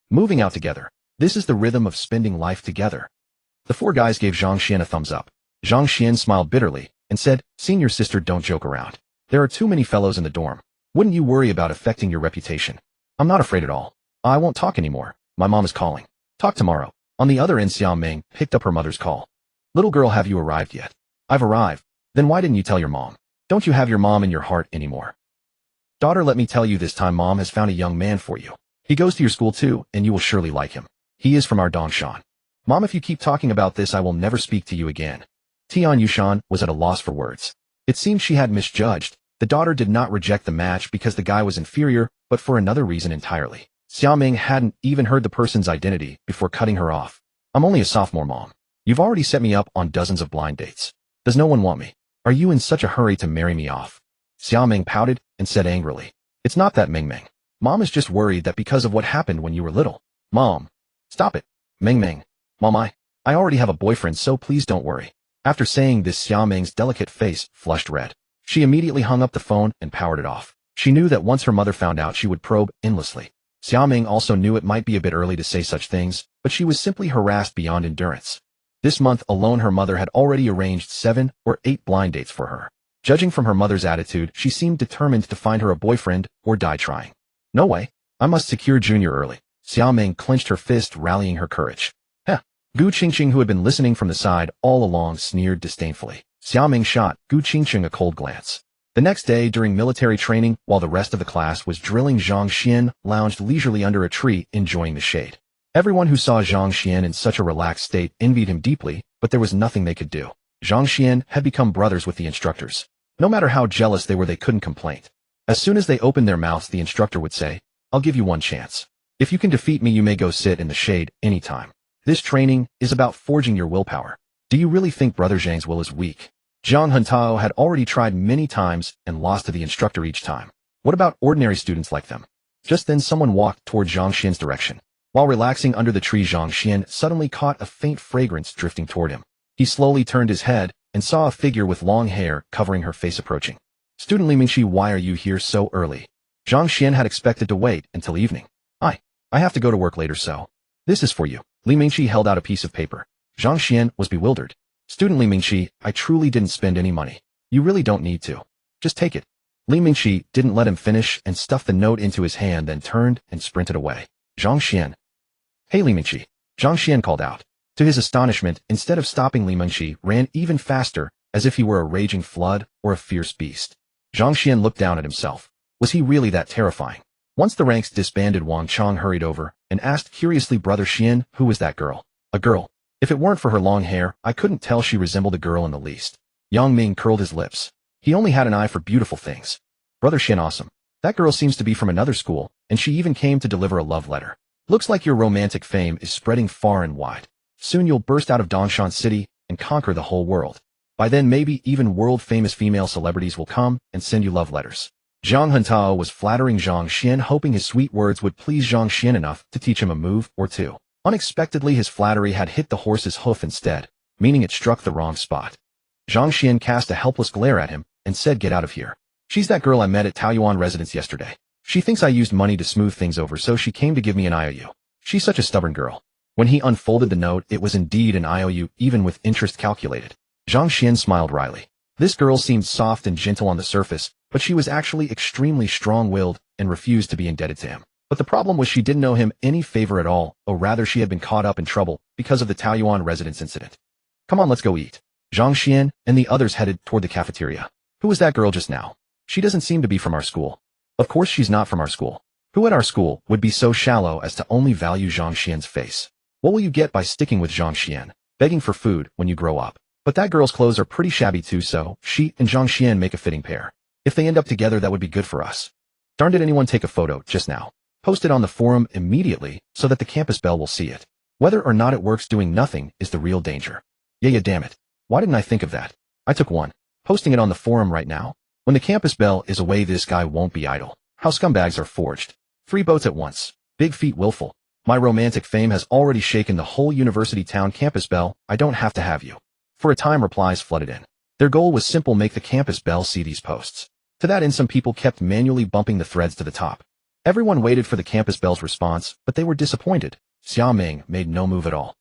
Moving out together. This is the rhythm of spending life together. The four guys gave Zhang Xuan a thumbs up. Zhang Xuan smiled bitterly and said, Senior sister, don't joke around. There are too many fellows in the dorm. Wouldn't you worry about affecting your reputation? I'm not afraid at all. I won't talk anymore. My mom is calling. Talk tomorrow. On the other end, Xiao Ming picked up her mother's call. Little girl, have you arrived yet? I've arrived. Then why didn't you tell your mom? Don't you have your mom in your heart anymore? Daughter, let me tell you, this time mom has found a young man for you. He goes to your school too, and you will surely like him. He is from our Dongshan. Mom, if you keep talking about this, I will never speak to you again. Tian Yushan was at a loss for words. It seemed she had misjudged. The daughter did not reject the match because the guy was inferior, but for another reason entirely. Xiao Ming hadn't even heard the person's identity before cutting her off. I'm only a sophomore, Mom. You've already set me up on dozens of blind dates. Does no one want me? Are you in such a hurry to marry me off? Xiao Ming pouted and said angrily. It's not that, Ming Ming. Mom is just worried that because of what happened when you were little. Mom. Stop it. Ming Ming. Mom, I already have a boyfriend, so please don't worry. After saying this, Xiao Ming's delicate face flushed red. She immediately hung up the phone and powered it off. She knew that once her mother found out, she would probe endlessly. Xiao Ming also knew it might be a bit early to say such things, but she was simply harassed beyond endurance. This month alone, her mother had already arranged 7 or 8 blind dates for her. Judging from her mother's attitude, she seemed determined to find her a boyfriend or die trying. No way. I must secure Junior early. Xiao Ming clenched her fist, rallying her courage. Heh. Gu Qingqing, who had been listening from the side all along, sneered disdainfully. Xiao Ming shot Gu Qingqing a cold glance. The next day, during military training, while the rest of the class was drilling, Zhang Xuan lounged leisurely under a tree, enjoying the shade. Everyone who saw Zhang Xuan in such a relaxed state envied him deeply, but there was nothing they could do. Zhang Xuan had become brothers with the instructors. No matter how jealous they were, they couldn't complain. As soon as they opened their mouths, the instructor would say, I'll give you one chance. If you can defeat me, you may go sit in the shade anytime. This training is about forging your willpower. Do you really think Brother Zhang's will is weak? Zhang Huntao had already tried many times and lost to the instructor each time. What about ordinary students like them? Just then someone walked toward Zhang Xian's direction. While relaxing under the tree, Zhang Xuan suddenly caught a faint fragrance drifting toward him. He slowly turned his head and saw a figure with long hair covering her face approaching. Student Li Mingxi, why are you here so early? Zhang Xuan had expected to wait until evening. I have to go to work later, so. This is for you. Li Mingxi held out a piece of paper. Zhang Xuan was bewildered. Student Li Mingxi, I truly didn't spend any money. You really don't need to. Just take it. Li Mingxi didn't let him finish and stuffed the note into his hand, then turned and sprinted away. Zhang Xuan. Hey, Li Mingxi. Zhang Xuan called out. To his astonishment, instead of stopping, Li Mingxi ran even faster, as if he were a raging flood or a fierce beast. Zhang Xuan looked down at himself. Was he really that terrifying? Once the ranks disbanded, Wang Chong hurried over and asked curiously, Brother Xian, who was that girl? A girl. If it weren't for her long hair, I couldn't tell she resembled a girl in the least. Yang Ming curled his lips. He only had an eye for beautiful things. Brother Xian, awesome. That girl seems to be from another school, and she even came to deliver a love letter. Looks like your romantic fame is spreading far and wide. Soon you'll burst out of Dongshan City and conquer the whole world. By then, maybe even world-famous female celebrities will come and send you love letters. Zhang Huntao was flattering Zhang Xuan, hoping his sweet words would please Zhang Xuan enough to teach him a move or two. Unexpectedly, his flattery had hit the horse's hoof instead, meaning it struck the wrong spot. Zhang Xuan cast a helpless glare at him and said, Get out of here. She's that girl I met at Taoyuan residence yesterday. She thinks I used money to smooth things over, so she came to give me an IOU. She's such a stubborn girl. When he unfolded the note, it was indeed an IOU, even with interest calculated. Zhang Xuan smiled wryly. This girl seemed soft and gentle on the surface, but she was actually extremely strong-willed and refused to be indebted to him. But the problem was she didn't owe him any favor at all, or rather she had been caught up in trouble because of the Taoyuan residence incident. Come on, let's go eat. Zhang Xuan and the others headed toward the cafeteria. Who was that girl just now? She doesn't seem to be from our school. Of course she's not from our school. Who at our school would be so shallow as to only value Zhang Xian's face? What will you get by sticking with Zhang Xuan? begging for food when you grow up. But that girl's clothes are pretty shabby too, so she and Zhang Xuan make a fitting pair. If they end up together, that would be good for us. Darn, did anyone take a photo just now? Post it on the forum immediately so that the campus bell will see it. Whether or not it works, doing nothing is the real danger. Yeah, damn it. Why didn't I think of that? I took one. Posting it on the forum right now. When the campus bell is away, this guy won't be idle. How scumbags are forged. 3 boats at once. Big feet willful. My romantic fame has already shaken the whole university town. Campus bell, I don't have to have you. For a time, replies flooded in. Their goal was simple: make the campus bell see these posts. To that end, some people kept manually bumping the threads to the top. Everyone waited for the campus bell's response, but they were disappointed. Xiaoming made no move at all.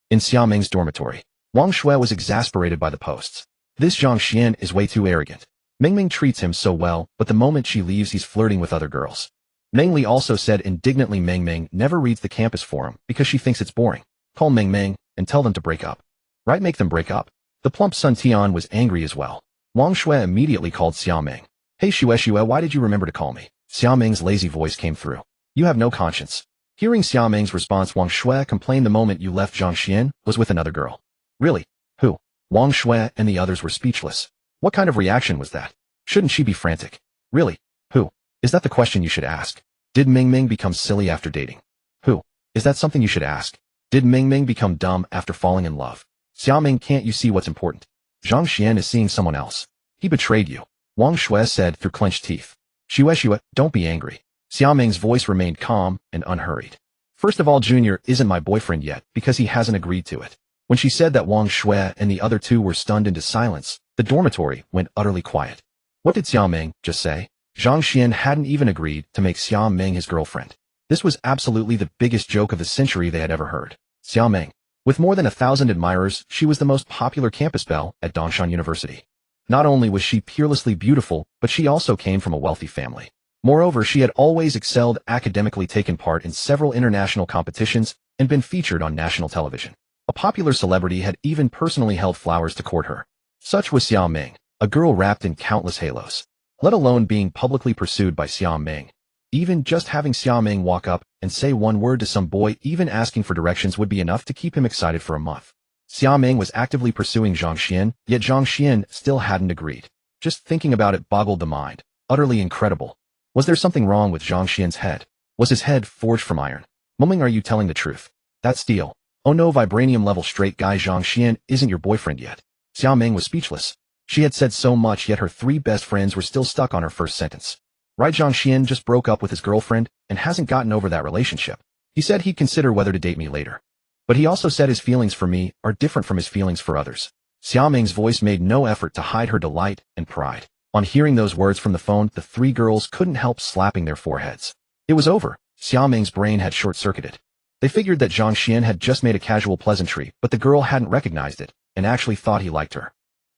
In Xiaoming's dormitory, Wang Shui was exasperated by the posts. This Zhang Xuan is way too arrogant. Mingming treats him so well, but the moment she leaves, he's flirting with other girls. Mingli also said indignantly Mingming never reads the campus forum because she thinks it's boring. Call Mingming and tell them to break up. Right, make them break up. The plump Sun Tian was angry as well. Wang Shui immediately called Xiaoming. Hey Shue, why did you remember to call me? Xiaoming's lazy voice came through. You have no conscience. Hearing Xiaoming's response, Wang Shui complained the moment you left, Zhang Xuan was with another girl. Really? Who? Wang Shui and the others were speechless. What kind of reaction was that? Shouldn't she be frantic? Really? Who? Is that the question you should ask? Did Mingming become silly after dating? Who? Is that something you should ask? Did Mingming become dumb after falling in love? Xiaoming, can't you see what's important? Zhang Xuan is seeing someone else. He betrayed you. Wang Shui said through clenched teeth. Shue, don't be angry. Xiaoming's voice remained calm and unhurried. First of all, Junior isn't my boyfriend yet because he hasn't agreed to it. When she said that, Wang Shui and the other two were stunned into silence. The dormitory went utterly quiet. What did Xiaoming just say? Zhang Xuan hadn't even agreed to make Xiaoming his girlfriend. This was absolutely the biggest joke of the century they had ever heard. Xiaoming. With more than 1,000 admirers, she was the most popular campus belle at Dongshan University. Not only was she peerlessly beautiful, but she also came from a wealthy family. Moreover, she had always excelled academically, taken part in several international competitions, and been featured on national television. A popular celebrity had even personally held flowers to court her. Such was Xiaoming, a girl wrapped in countless halos. Let alone being publicly pursued by Xiaoming. Even just having Xiaoming walk up and say one word to some boy, even asking for directions, would be enough to keep him excited for a month. Xiaoming was actively pursuing Zhang Xuan, yet Zhang Xuan still hadn't agreed. Just thinking about it boggled the mind. Utterly incredible. Was there something wrong with Zhang Xuan's head? Was his head forged from iron? Muming, are you telling the truth? That's steel. Oh no, vibranium level. Straight guy, Zhang Xuan isn't your boyfriend yet. Xiaoming was speechless. She had said so much, yet her 3 best friends were still stuck on her first sentence. Right, Zhang Xuan just broke up with his girlfriend and hasn't gotten over that relationship. He said he'd consider whether to date me later. But he also said his feelings for me are different from his feelings for others. Xiaoming's voice made no effort to hide her delight and pride. On hearing those words from the phone, the 3 girls couldn't help slapping their foreheads. It was over. Xiaoming's brain had short-circuited. They figured that Zhang Xuan had just made a casual pleasantry, but the girl hadn't recognized it and actually thought he liked her.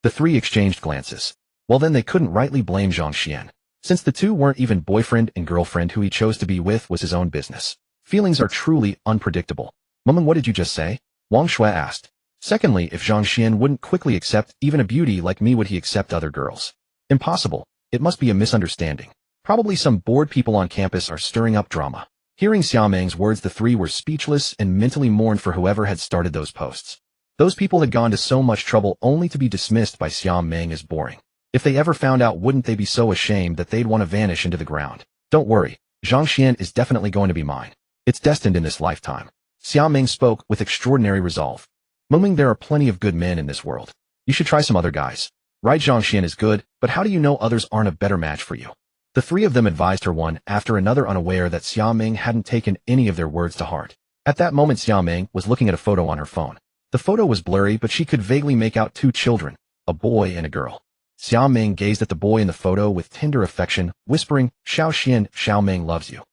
The 3 exchanged glances. Well, then they couldn't rightly blame Zhang Xuan. Since the 2 weren't even boyfriend and girlfriend, who he chose to be with was his own business. Feelings are truly unpredictable. Mummin, what did you just say? Wang Shui asked. Secondly, if Zhang Xuan wouldn't quickly accept even a beauty like me, would he accept other girls? Impossible. It must be a misunderstanding. Probably some bored people on campus are stirring up drama. Hearing Xiaoming's words, the 3 were speechless and mentally mourned for whoever had started those posts. Those people had gone to so much trouble only to be dismissed by Xiaoming as boring. If they ever found out, wouldn't they be so ashamed that they'd want to vanish into the ground? Don't worry. Zhang Xuan is definitely going to be mine. It's destined in this lifetime. Xiaoming spoke with extraordinary resolve. Muming, there are plenty of good men in this world. You should try some other guys. Right, Zhang Xuan is good, but how do you know others aren't a better match for you? The 3 of them advised her one after another, unaware that Xiaoming hadn't taken any of their words to heart. At that moment, Xiaoming was looking at a photo on her phone. The photo was blurry, but she could vaguely make out 2 children, a boy and a girl. Xiaoming gazed at the boy in the photo with tender affection, whispering, Xiao Xian, Xiaoming loves you.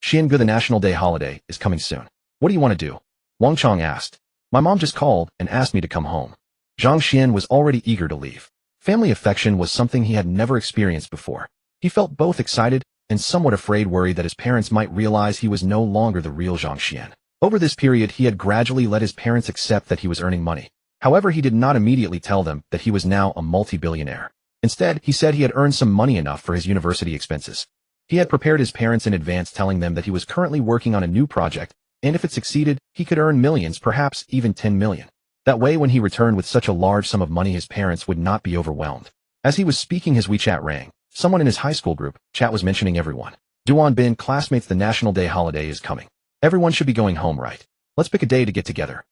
Xian, good, the National Day holiday is coming soon. What do you want to do? Wang Chong asked. My mom just called and asked me to come home. Zhang Xuan was already eager to leave. Family affection was something he had never experienced before. He felt both excited and somewhat afraid, worried that his parents might realize he was no longer the real Zhang Xuan. Over this period, he had gradually let his parents accept that he was earning money. However, he did not immediately tell them that he was now a multi-billionaire. Instead, he said he had earned some money enough for his university expenses. He had prepared his parents in advance, telling them that he was currently working on a new project, and if it succeeded, he could earn millions, perhaps even 10 million. That way when he returned with such a large sum of money his parents would not be overwhelmed. As he was speaking his WeChat rang. Someone in his high school group chat was mentioning everyone. Duan Bin, classmates, the National Day holiday is coming. Everyone should be going home, right? Let's pick a day to get together.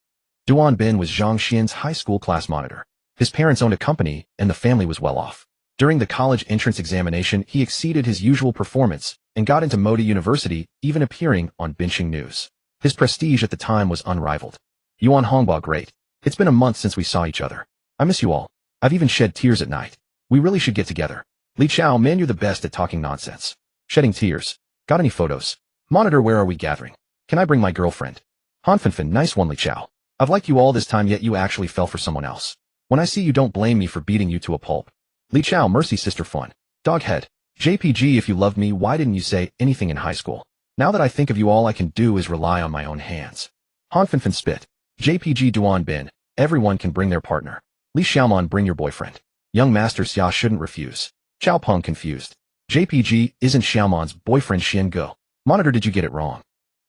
Duan Bin was Zhang Xuan's high school class monitor. His parents owned a company, and the family was well off. During the college entrance examination, he exceeded his usual performance and got into Modi University, even appearing on Binching News. His prestige at the time was unrivaled. Yuan Hongba, great. It's been a month since we saw each other. I miss you all. I've even shed tears at night. We really should get together. Li Chao, man, you're the best at talking nonsense. Shedding tears. Got any photos? Monitor, where are we gathering? Can I bring my girlfriend? Han Finfin, nice one, Li Chao. I've liked you all this time, yet you actually fell for someone else. When I see you, don't blame me for beating you to a pulp. Li Chao, mercy, sister Fun. Doghead. JPG, if you loved me, why didn't you say anything in high school? Now that I think of you, all I can do is rely on my own hands. Han Finfin spit. JPG, Duan Bin. Everyone can bring their partner. Li Xiaomon, bring your boyfriend. Young Master Xia shouldn't refuse. Chao Peng, confused. JPG, isn't Xiaomon's boyfriend Xian Ge. Monitor, did you get it wrong?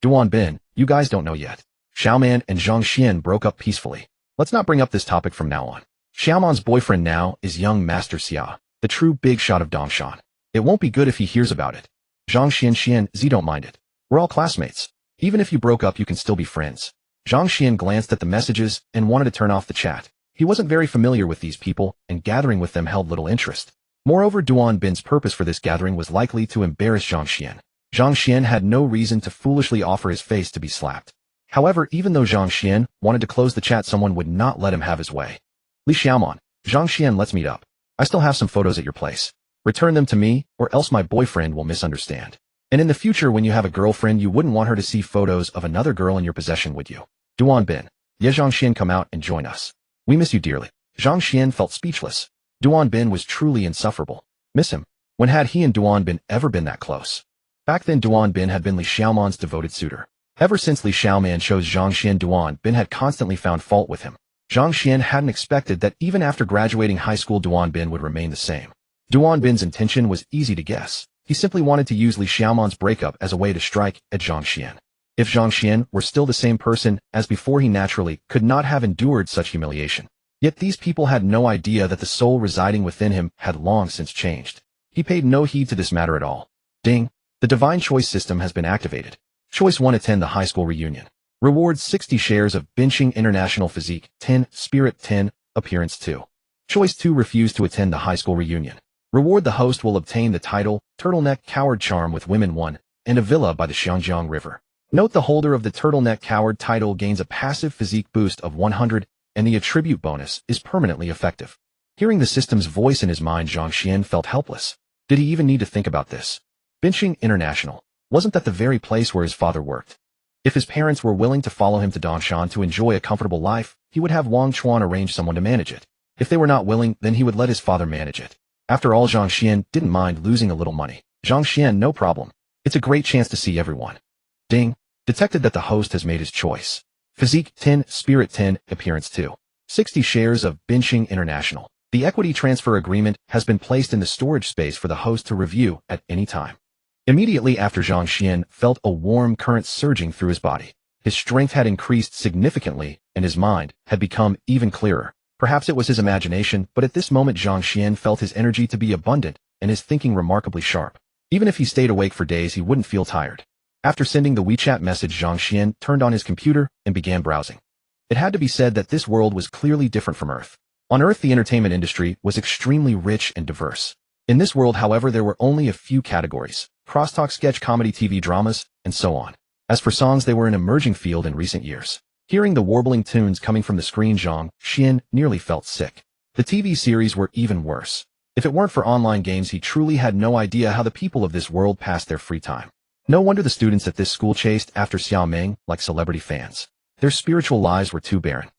Duan Bin, you guys don't know yet. Xiaoman and Zhang Xuan broke up peacefully. Let's not bring up this topic from now on. Xiaomon's boyfriend now is young Master Xia, the true big shot of Dongshan. It won't be good if he hears about it. Zhang Xian, Z, don't mind it. We're all classmates. Even if you broke up, you can still be friends. Zhang Xuan glanced at the messages and wanted to turn off the chat. He wasn't very familiar with these people, and gathering with them held little interest. Moreover, Duan Bin's purpose for this gathering was likely to embarrass Zhang Xuan. Zhang Xuan had no reason to foolishly offer his face to be slapped. However, even though Zhang Xuan wanted to close the chat, someone would not let him have his way. Li Xiaomon, Zhang Xuan, let's meet up. I still have some photos at your place. Return them to me, or else my boyfriend will misunderstand. And in the future, when you have a girlfriend, you wouldn't want her to see photos of another girl in your possession, would you? Duan Bin, yeah, Zhang Xuan, come out and join us. We miss you dearly. Zhang Xuan felt speechless. Duan Bin was truly insufferable. Miss him. When had he and Duan Bin ever been that close? Back then, Duan Bin had been Li Xiaomon's devoted suitor. Ever since Li Xiaoman chose Zhang Xuan, Duan Bin had constantly found fault with him. Zhang Xuan hadn't expected that even after graduating high school, Duan Bin would remain the same. Duan Bin's intention was easy to guess. He simply wanted to use Li Xiaomon's breakup as a way to strike at Zhang Xuan. If Zhang Xuan were still the same person as before, he naturally could not have endured such humiliation. Yet these people had no idea that the soul residing within him had long since changed. He paid no heed to this matter at all. Ding! The divine choice system has been activated. Choice 1, attend the high school reunion. Rewards 60 shares of Binching International Physique, 10, Spirit 10, Appearance 2. Choice 2, refuse to attend the high school reunion. Reward, the host will obtain the title, Turtleneck Coward Charm with Women 1, and a villa by the Xiangjiang River. Note, the holder of the Turtleneck Coward title gains a passive physique boost of 100, and the attribute bonus is permanently effective. Hearing the system's voice in his mind, Zhang Xuan felt helpless. Did he even need to think about this? Binching International. Wasn't that the very place where his father worked? If his parents were willing to follow him to Dongshan to enjoy a comfortable life, he would have Wang Chuan arrange someone to manage it. If they were not willing, then he would let his father manage it. After all, Zhang Xuan didn't mind losing a little money. Zhang Xuan, no problem. It's a great chance to see everyone. Ding. Detected that the host has made his choice. Physique 10, Spirit 10, Appearance 2. 60 shares of Binching International. The equity transfer agreement has been placed in the storage space for the host to review at any time. Immediately after, Zhang Xuan felt a warm current surging through his body. His strength had increased significantly, and his mind had become even clearer. Perhaps it was his imagination, but at this moment Zhang Xuan felt his energy to be abundant and his thinking remarkably sharp. Even if he stayed awake for days, he wouldn't feel tired. After sending the WeChat message, Zhang Xuan turned on his computer and began browsing. It had to be said that this world was clearly different from Earth. On Earth, the entertainment industry was extremely rich and diverse. In this world, however, there were only a few categories: crosstalk, sketch, comedy, TV dramas, and so on. As for songs, they were an emerging field in recent years. Hearing the warbling tunes coming from the screen, Zhang Xuan nearly felt sick. The TV series were even worse. If it weren't for online games, he truly had no idea how the people of this world passed their free time. No wonder the students at this school chased after Xiao Meng like celebrity fans. Their spiritual lives were too barren.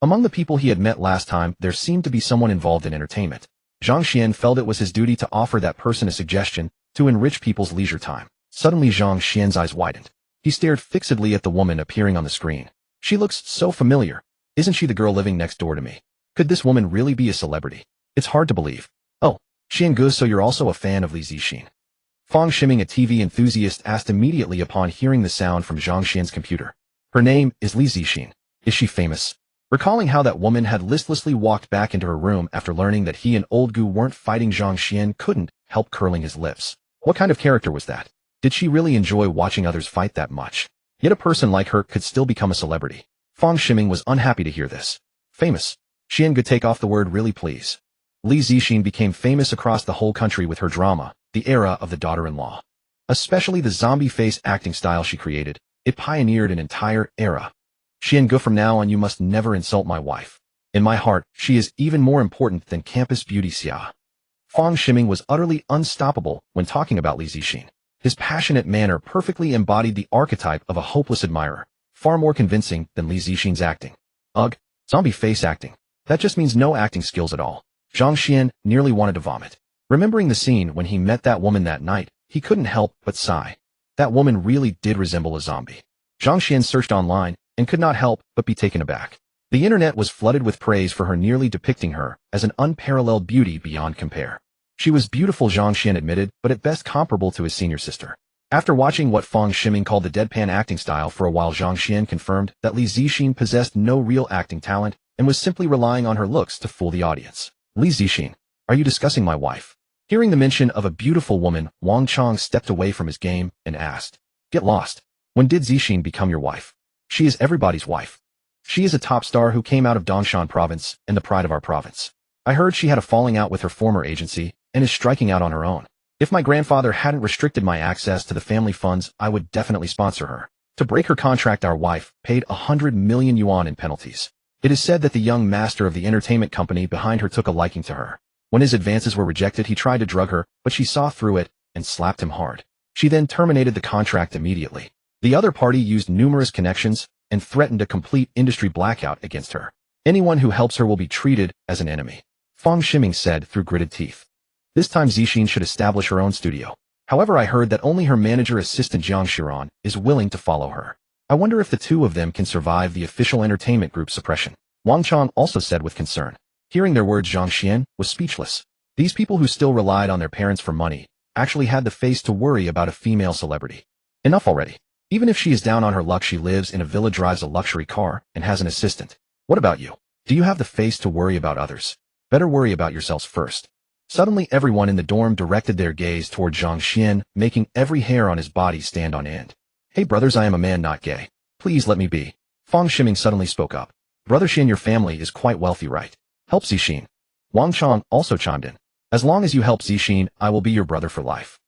Among the people he had met last time, there seemed to be someone involved in entertainment. Zhang Xuan felt it was his duty to offer that person a suggestion to enrich people's leisure time. Suddenly, Zhang Xuan's eyes widened. He stared fixedly at the woman appearing on the screen. She looks so familiar. Isn't she the girl living next door to me? Could this woman really be a celebrity? It's hard to believe. Oh, Xian Gu, so you're also a fan of Li Zixin? Fang Shiming, a TV enthusiast, asked immediately upon hearing the sound from Zhang Xuan's computer. Her name is Li Zixin. Is she famous? Recalling how that woman had listlessly walked back into her room after learning that he and Old Gu weren't fighting, Zhang Xuan couldn't help curling his lips. What kind of character was that? Did she really enjoy watching others fight that much? Yet a person like her could still become a celebrity. Fang Ximing was unhappy to hear this. Famous. Xian could take off the word really, please. Li Zixin became famous across the whole country with her drama, The Era of the Daughter-in-Law. Especially the zombie face acting style she created, it pioneered an entire era. Xian Gu, from now on you must never insult my wife. In my heart, she is even more important than campus beauty Xia. Fang Ximing was utterly unstoppable when talking about Li Zixin. His passionate manner perfectly embodied the archetype of a hopeless admirer, far more convincing than Li Zixin's acting. Ugh, zombie face acting. That just means no acting skills at all. Zhang Xuan nearly wanted to vomit. Remembering the scene when he met that woman that night, he couldn't help but sigh. That woman really did resemble a zombie. Zhang Xuan searched online and could not help but be taken aback. The internet was flooded with praise for her, nearly depicting her as an unparalleled beauty beyond compare. She was beautiful, Zhang Xuan admitted, but at best comparable to his senior sister. After watching what Fang Ximing called the deadpan acting style for a while, Zhang Xuan confirmed that Li Zixin possessed no real acting talent and was simply relying on her looks to fool the audience. Li Zixin, are you discussing my wife? Hearing the mention of a beautiful woman, Wang Chong stepped away from his game and asked, Get lost. When did Zixin become your wife? She is everybody's wife. She is a top star who came out of Dongshan province and the pride of our province. I heard she had a falling out with her former agency and is striking out on her own. If my grandfather hadn't restricted my access to the family funds, I would definitely sponsor her. To break her contract, our wife paid 100 million yuan in penalties. It is said that the young master of the entertainment company behind her took a liking to her. When his advances were rejected, he tried to drug her, but she saw through it and slapped him hard. She then terminated the contract immediately. The other party used numerous connections and threatened a complete industry blackout against her. Anyone who helps her will be treated as an enemy. Fang Ximing said through gritted teeth. This time Zixin should establish her own studio. However, I heard that only her manager assistant Zhang Xuan is willing to follow her. I wonder if the two of them can survive the official entertainment group suppression. Wang Chong also said with concern. Hearing their words, Zhang Xuan was speechless. These people who still relied on their parents for money actually had the face to worry about a female celebrity. Enough already. Even if she is down on her luck, she lives in a villa, drives a luxury car, and has an assistant. What about you? Do you have the face to worry about others? Better worry about yourselves first. Suddenly everyone in the dorm directed their gaze toward Zhang Xuan, making every hair on his body stand on end. Hey brothers, I am a man, not gay. Please let me be. Fang Ximing suddenly spoke up. Brother Xian, your family is quite wealthy, right? Help Zixin. Wang Chong also chimed in. As long as you help Zixin, I will be your brother for life.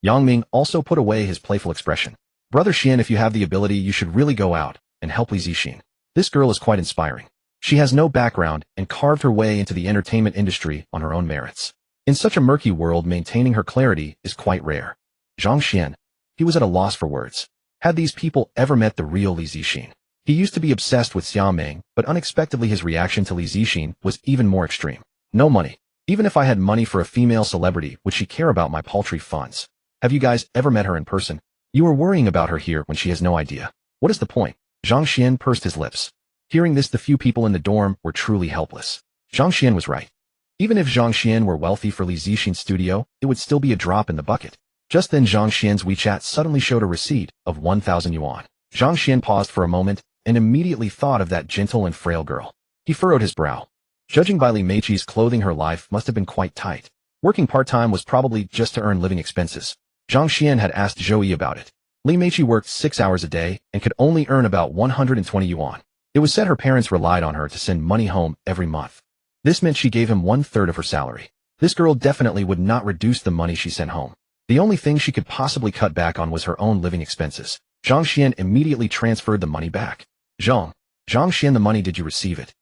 Yang Ming also put away his playful expression. Brother Xian, if you have the ability, you should really go out and help Li Zixin. This girl is quite inspiring. She has no background and carved her way into the entertainment industry on her own merits. In such a murky world, maintaining her clarity is quite rare. Zhang Xuan. He was at a loss for words. Had these people ever met the real Li Zixin? He used to be obsessed with Xia Meng, but unexpectedly his reaction to Li Zixin was even more extreme. No money. Even if I had money for a female celebrity, would she care about my paltry funds? Have you guys ever met her in person? You are worrying about her here when she has no idea. What is the point? Zhang Xuan pursed his lips. Hearing this, the few people in the dorm were truly helpless. Zhang Xuan was right. Even if Zhang Xuan were wealthy for Li Zixin's studio, it would still be a drop in the bucket. Just then Zhang Xuan's WeChat suddenly showed a receipt of 1,000 yuan. Zhang Xuan paused for a moment and immediately thought of that gentle and frail girl. He furrowed his brow. Judging by Li Meiqi's clothing, her life must have been quite tight. Working part-time was probably just to earn living expenses. Zhang Xuan had asked Zhou Yi about it. Li Meiqi worked 6 hours a day and could only earn about 120 yuan. It was said her parents relied on her to send money home every month. This meant she gave him 1/3 of her salary. This girl definitely would not reduce the money she sent home. The only thing she could possibly cut back on was her own living expenses. Zhang Xuan immediately transferred the money back. Zhang Xuan, the money, did you receive it?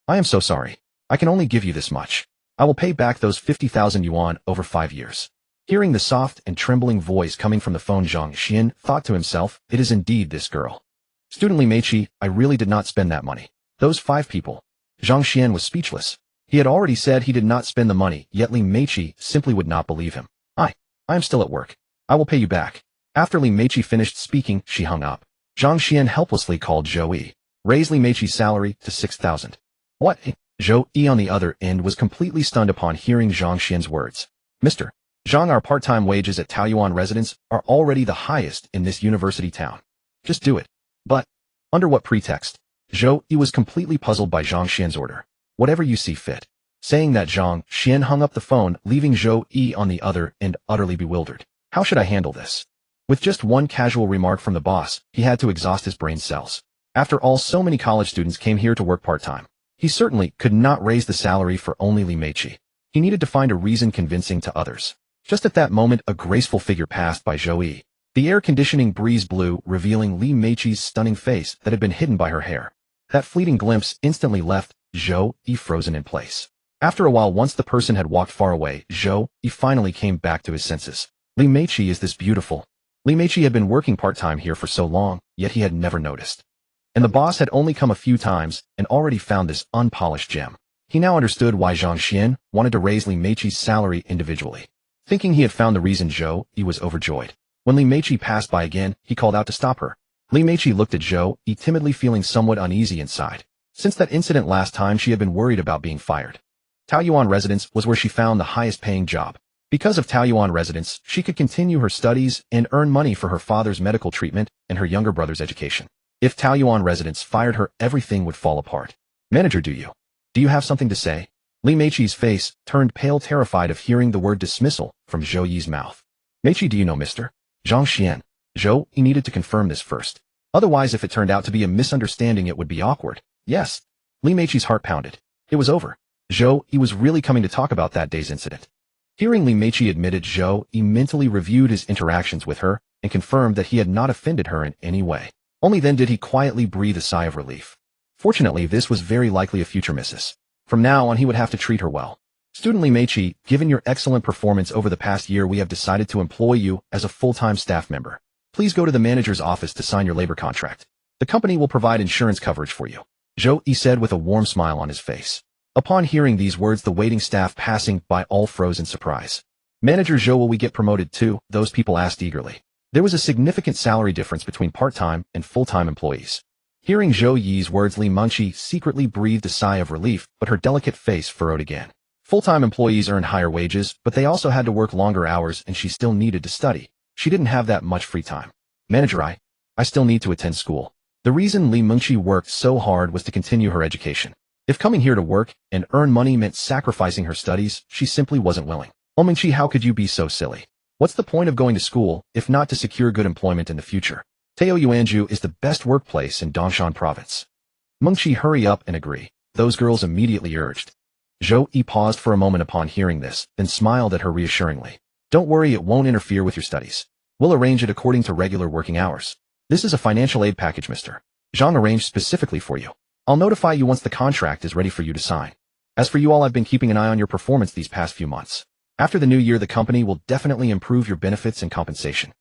I am so sorry. I can only give you this much. I will pay back those 50,000 yuan over 5 years. Hearing the soft and trembling voice coming from the phone, Zhang Xuan thought to himself, it is indeed this girl. Student Li Meiqi, I really did not spend that money. Those 5 people. Zhang Xuan was speechless. He had already said he did not spend the money, yet Li Meiqi simply would not believe him. I am still at work. I will pay you back. After Li Meiqi finished speaking, she hung up. Zhang Xuan helplessly called Zhou Yi. Raise Li Meiqi's salary to 6,000. What? Zhou Yi on the other end was completely stunned upon hearing Zhang Xuan's words. Mr. Zhang, our part-time wages at Taoyuan residence are already the highest in this university town. Just do it. But under what pretext? Zhou Yi was completely puzzled by Zhang Xian's order. Whatever you see fit. Saying that, Zhang Xuan hung up the phone, leaving Zhou Yi on the other end utterly bewildered. How should I handle this? With just one casual remark from the boss, he had to exhaust his brain cells. After all, so many college students came here to work part-time. He certainly could not raise the salary for only Li Meiqi. He needed to find a reason convincing to others. Just at that moment, a graceful figure passed by Zhou Yi. The air-conditioning breeze blew, revealing Li Meiqi's stunning face that had been hidden by her hair. That fleeting glimpse instantly left Zhou Yi frozen in place. After a while, once the person had walked far away, Zhou Yi finally came back to his senses. Li Meiqi is this beautiful. Li Meiqi had been working part-time here for so long, yet he had never noticed. And the boss had only come a few times and already found this unpolished gem. He now understood why Zhang Xuan wanted to raise Li Meiqi's salary individually. Thinking he had found the reason, Zhou Yi was overjoyed. When Li Meiqi passed by again, he called out to stop her. Li Meiqi looked at Zhou Yi timidly, feeling somewhat uneasy inside. Since that incident last time, she had been worried about being fired. Taoyuan residence was where she found the highest-paying job. Because of Taoyuan residence, she could continue her studies and earn money for her father's medical treatment and her younger brother's education. If Taoyuan residence fired her, everything would fall apart. Manager, do you have something to say? Li Meiqi's face turned pale, terrified of hearing the word dismissal from Zhou Yi's mouth. Meiqi, do you know Mr. Zhang Xuan? Zhou Yi needed to confirm this first. Otherwise, if it turned out to be a misunderstanding, it would be awkward. Yes. Li Meiqi's heart pounded. It was over. Zhou Yi was really coming to talk about that day's incident. Hearing Li Meiqi admitted, Zhou Yi mentally reviewed his interactions with her and confirmed that he had not offended her in any way. Only then did he quietly breathe a sigh of relief. Fortunately, this was very likely a future missus. From now on, he would have to treat her well. Student Li Meiqi, given your excellent performance over the past year, we have decided to employ you as a full-time staff member. Please go to the manager's office to sign your labor contract. The company will provide insurance coverage for you. Zhou Yi said with a warm smile on his face. Upon hearing these words, the waiting staff passing by all froze in surprise. Manager Zhou, will we get promoted too? Those people asked eagerly. There was a significant salary difference between part-time and full-time employees. Hearing Zhou Yi's words, Li Meiqi secretly breathed a sigh of relief, but her delicate face furrowed again. Full-time employees earned higher wages, but they also had to work longer hours, and she still needed to study. She didn't have that much free time. Manager, I still need to attend school. The reason Li Meiqi worked so hard was to continue her education. If coming here to work and earn money meant sacrificing her studies, she simply wasn't willing. Oh, Meiqi, how could you be so silly? What's the point of going to school if not to secure good employment in the future? Taoyuanju is the best workplace in Dongshan province. Meiqi, hurry up and agree, those girls immediately urged. Zhou Yi paused for a moment upon hearing this, then smiled at her reassuringly. Don't worry, it won't interfere with your studies. We'll arrange it according to regular working hours. This is a financial aid package, Mr. Zhang arranged specifically for you. I'll notify you once the contract is ready for you to sign. As for you all, I've been keeping an eye on your performance these past few months. After the new year, the company will definitely improve your benefits and compensation.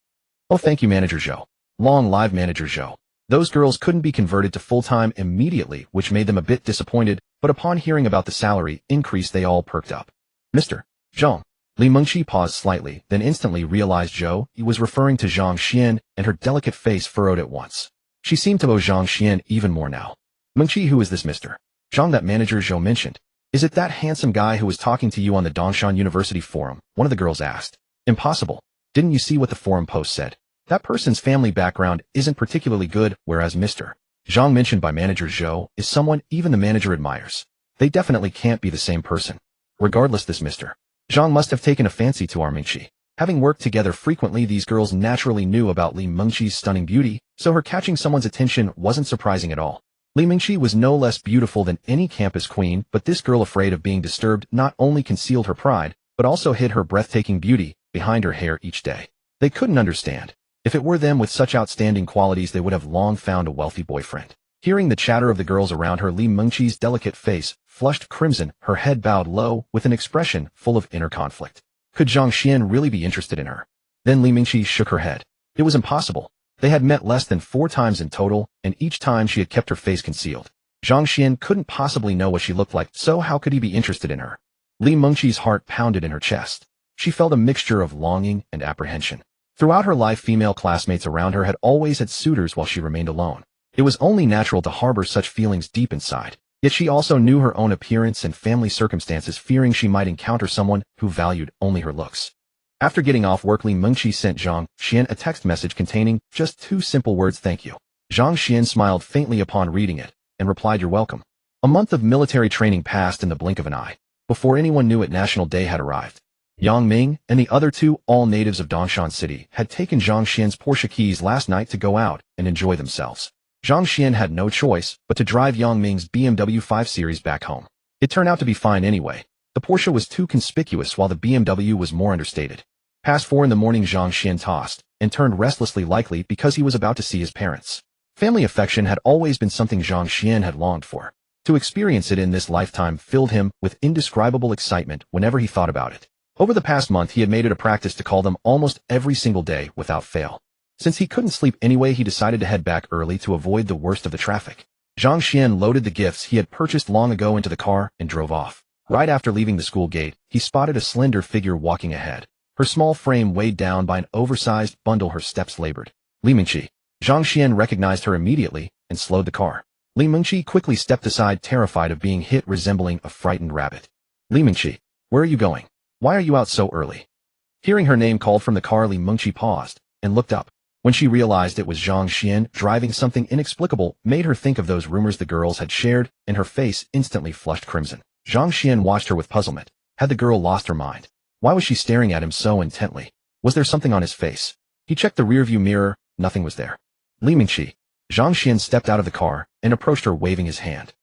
Oh, thank you, Manager Zhou. Long live Manager Zhou. Those girls couldn't be converted to full-time immediately, which made them a bit disappointed, but upon hearing about the salary increase, they all perked up. Mr. Zhang. Li Meiqi paused slightly, then instantly realized Zhou Yi was referring to Zhang Xuan, and her delicate face furrowed at once. She seemed to owe Zhang Xuan even more now. Meiqi, who is this Mr. Zhang that Manager Zhou mentioned? Is it that handsome guy who was talking to you on the Dongshan University forum? One of the girls asked. Impossible. Didn't you see what the forum post said? That person's family background isn't particularly good, whereas Mr. Zhang mentioned by Manager Zhou is someone even the manager admires. They definitely can't be the same person. Regardless, this Mr. Zhang must have taken a fancy to our Meiqi. Having worked together frequently, these girls naturally knew about Li Meiqi's stunning beauty, so her catching someone's attention wasn't surprising at all. Li Meiqi was no less beautiful than any campus queen, but this girl, afraid of being disturbed, not only concealed her pride, but also hid her breathtaking beauty behind her hair each day. They couldn't understand. If it were them with such outstanding qualities, they would have long found a wealthy boyfriend. Hearing the chatter of the girls around her, Li Meiqi's delicate face flushed crimson, her head bowed low with an expression full of inner conflict. Could Zhang Xuan really be interested in her? Then Li Meiqi shook her head. It was impossible. They had met less than 4 times in total, and each time she had kept her face concealed. Zhang Xuan couldn't possibly know what she looked like, so how could he be interested in her? Li Meiqi's heart pounded in her chest. She felt a mixture of longing and apprehension. Throughout her life, female classmates around her had always had suitors while she remained alone. It was only natural to harbor such feelings deep inside. Yet she also knew her own appearance and family circumstances, fearing she might encounter someone who valued only her looks. After getting off work, Li Meiqi sent Zhang Xuan a text message containing just 2 simple words: thank you. Zhang Xuan smiled faintly upon reading it, and replied, "You're welcome." A month of military training passed in the blink of an eye. Before anyone knew it, National Day had arrived. Yang Ming and the other two, all natives of Dongshan City, had taken Zhang Xuan's Porsche keys last night to go out and enjoy themselves. Zhang Xuan had no choice but to drive Yang Ming's BMW 5 Series back home. It turned out to be fine anyway. The Porsche was too conspicuous while the BMW was more understated. Past 4 in the morning, Zhang Xuan tossed and turned restlessly, likely because he was about to see his parents. Family affection had always been something Zhang Xuan had longed for. To experience it in this lifetime filled him with indescribable excitement whenever he thought about it. Over the past month, he had made it a practice to call them almost every single day without fail. Since he couldn't sleep anyway, he decided to head back early to avoid the worst of the traffic. Zhang Xuan loaded the gifts he had purchased long ago into the car and drove off. Right after leaving the school gate, he spotted a slender figure walking ahead. Her small frame weighed down by an oversized bundle, her steps labored. Li Mingqi. Zhang Xuan recognized her immediately and slowed the car. Li Mingqi quickly stepped aside, terrified of being hit, resembling a frightened rabbit. Li Mingqi, where are you going? Why are you out so early? Hearing her name called from the car, Li Mingqi paused and looked up. When she realized it was Zhang Xuan driving, something inexplicable made her think of those rumors the girls had shared, and her face instantly flushed crimson. Zhang Xuan watched her with puzzlement. Had the girl lost her mind? Why was she staring at him so intently? Was there something on his face? He checked the rearview mirror. Nothing was there. Li Mingqi. Zhang Xuan stepped out of the car and approached her, waving his hand.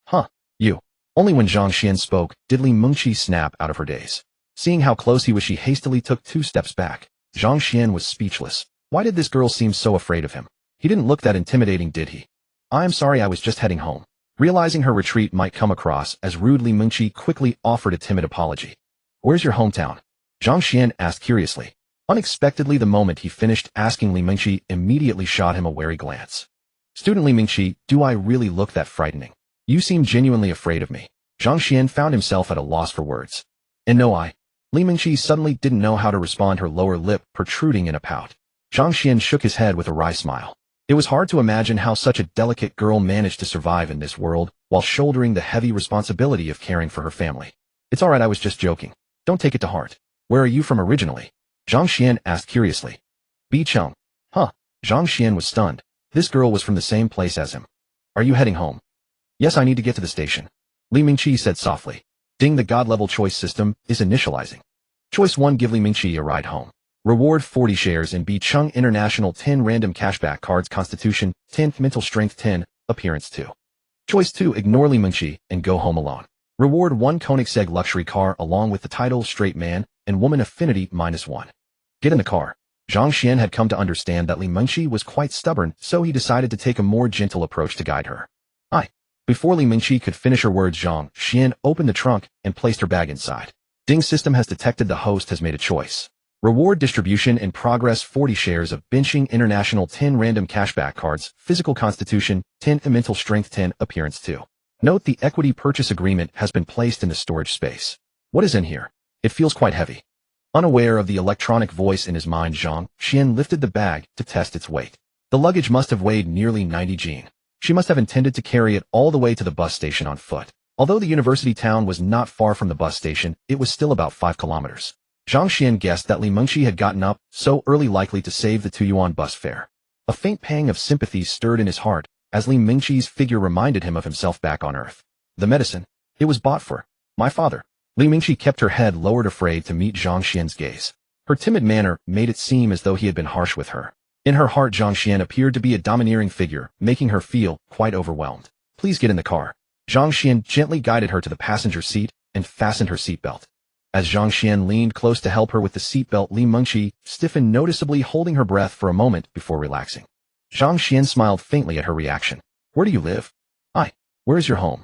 Huh, you. Only when Zhang Xuan spoke did Li Mingqi snap out of her daze. Seeing how close he was, she hastily took 2 steps back. Zhang Xuan was speechless. Why did this girl seem so afraid of him? He didn't look that intimidating, did he? I'm sorry, I was just heading home. Realizing her retreat might come across as rude, Li Mingqi quickly offered a timid apology. Where's your hometown? Zhang Xuan asked curiously. Unexpectedly, the moment he finished asking, Li Mingqi immediately shot him a wary glance. Student Li Mingqi, do I really look that frightening? You seem genuinely afraid of me. Zhang Xuan found himself at a loss for words. And no, Li Mingqi suddenly didn't know how to respond, her lower lip protruding in a pout. Zhang Xuan shook his head with a wry smile. It was hard to imagine how such a delicate girl managed to survive in this world while shouldering the heavy responsibility of caring for her family. It's alright, I was just joking. Don't take it to heart. Where are you from originally? Zhang Xuan asked curiously. Bicheng. Huh. Zhang Xuan was stunned. This girl was from the same place as him. Are you heading home? Yes, I need to get to the station. Li Mingqi said softly. Ding, the God-level choice system is initializing. Choice 1, give Li Mingqi a ride home. Reward 40 shares in Bicheng International, 10 random cashback cards, Constitution 10, mental strength 10, appearance 2. Choice 2, ignore Li Mingqi and go home alone. Reward 1 Koenigsegg luxury car along with the title Straight Man and Woman Affinity -1. Get in the car. Zhang Xuan had come to understand that Li Mingqi was quite stubborn, so he decided to take a more gentle approach to guide her. Before Li Mingqi could finish her words, Zhang Xuan opened the trunk and placed her bag inside. Ding, system has detected the host has made a choice. Reward distribution in progress, 40 shares of Bicheng International, 10 random cashback cards, physical constitution 10, mental strength 10, appearance 2. Note the equity purchase agreement has been placed in the storage space. What is in here? It feels quite heavy. Unaware of the electronic voice in his mind, Zhang Xuan lifted the bag to test its weight. The luggage must have weighed nearly 90 Jin. She must have intended to carry it all the way to the bus station on foot. Although the university town was not far from the bus station, it was still about 5 kilometers. Zhang Xuan guessed that Li Mingqi had gotten up so early likely to save the 2 yuan bus fare. A faint pang of sympathy stirred in his heart as Li Mingqi's figure reminded him of himself back on Earth. The medicine. It was bought for my father. Li Mingqi kept her head lowered, afraid to meet Zhang Xuan's gaze. Her timid manner made it seem as though he had been harsh with her. In her heart, Zhang Xuan appeared to be a domineering figure, making her feel quite overwhelmed. Please get in the car. Zhang Xuan gently guided her to the passenger seat and fastened her seatbelt. As Zhang Xuan leaned close to help her with the seatbelt, Li Mingqi stiffened noticeably, holding her breath for a moment before relaxing. Zhang Xuan smiled faintly at her reaction. Where do you live? Where is your home?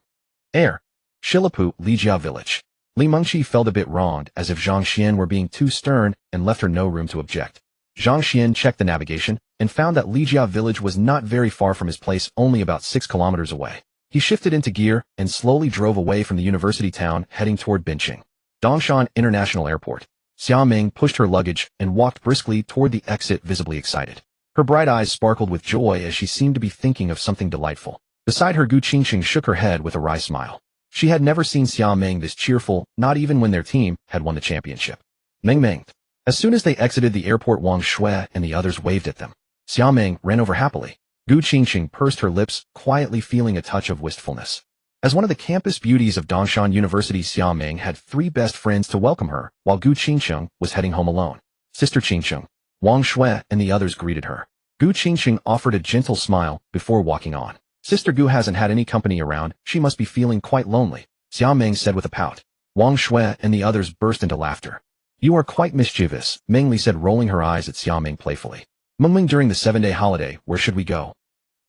Shilapu, Lijia village. Li Mingqi felt a bit wronged, as if Zhang Xuan were being too stern, and left her no room to object. Zhang Xuan checked the navigation and found that Lijia village was not very far from his place, only about 6 kilometers away. He shifted into gear and slowly drove away from the university town, heading toward Bicheng. Dongshan International Airport. Xia Ming pushed her luggage and walked briskly toward the exit, visibly excited. Her bright eyes sparkled with joy as she seemed to be thinking of something delightful. Beside her, Gu Qingxing shook her head with a wry smile. She had never seen Xia Ming this cheerful, not even when their team had won the championship. Ming. As soon as they exited the airport, Wang Shui and the others waved at them. Xia Ming ran over happily. Gu Qingqing pursed her lips, quietly feeling a touch of wistfulness. As one of the campus beauties of Dongshan University, Xia Ming had 3 best friends to welcome her, while Gu Qingqing was heading home alone. Sister Qingqing, Wang Shui, and the others greeted her. Gu Qingqing offered a gentle smile before walking on. Sister Gu hasn't had any company around, she must be feeling quite lonely, Xia Ming said with a pout. Wang Shui and the others burst into laughter. You are quite mischievous, Ming Li said, rolling her eyes at Xia Ming playfully. Ming, during the 7-day holiday, where should we go?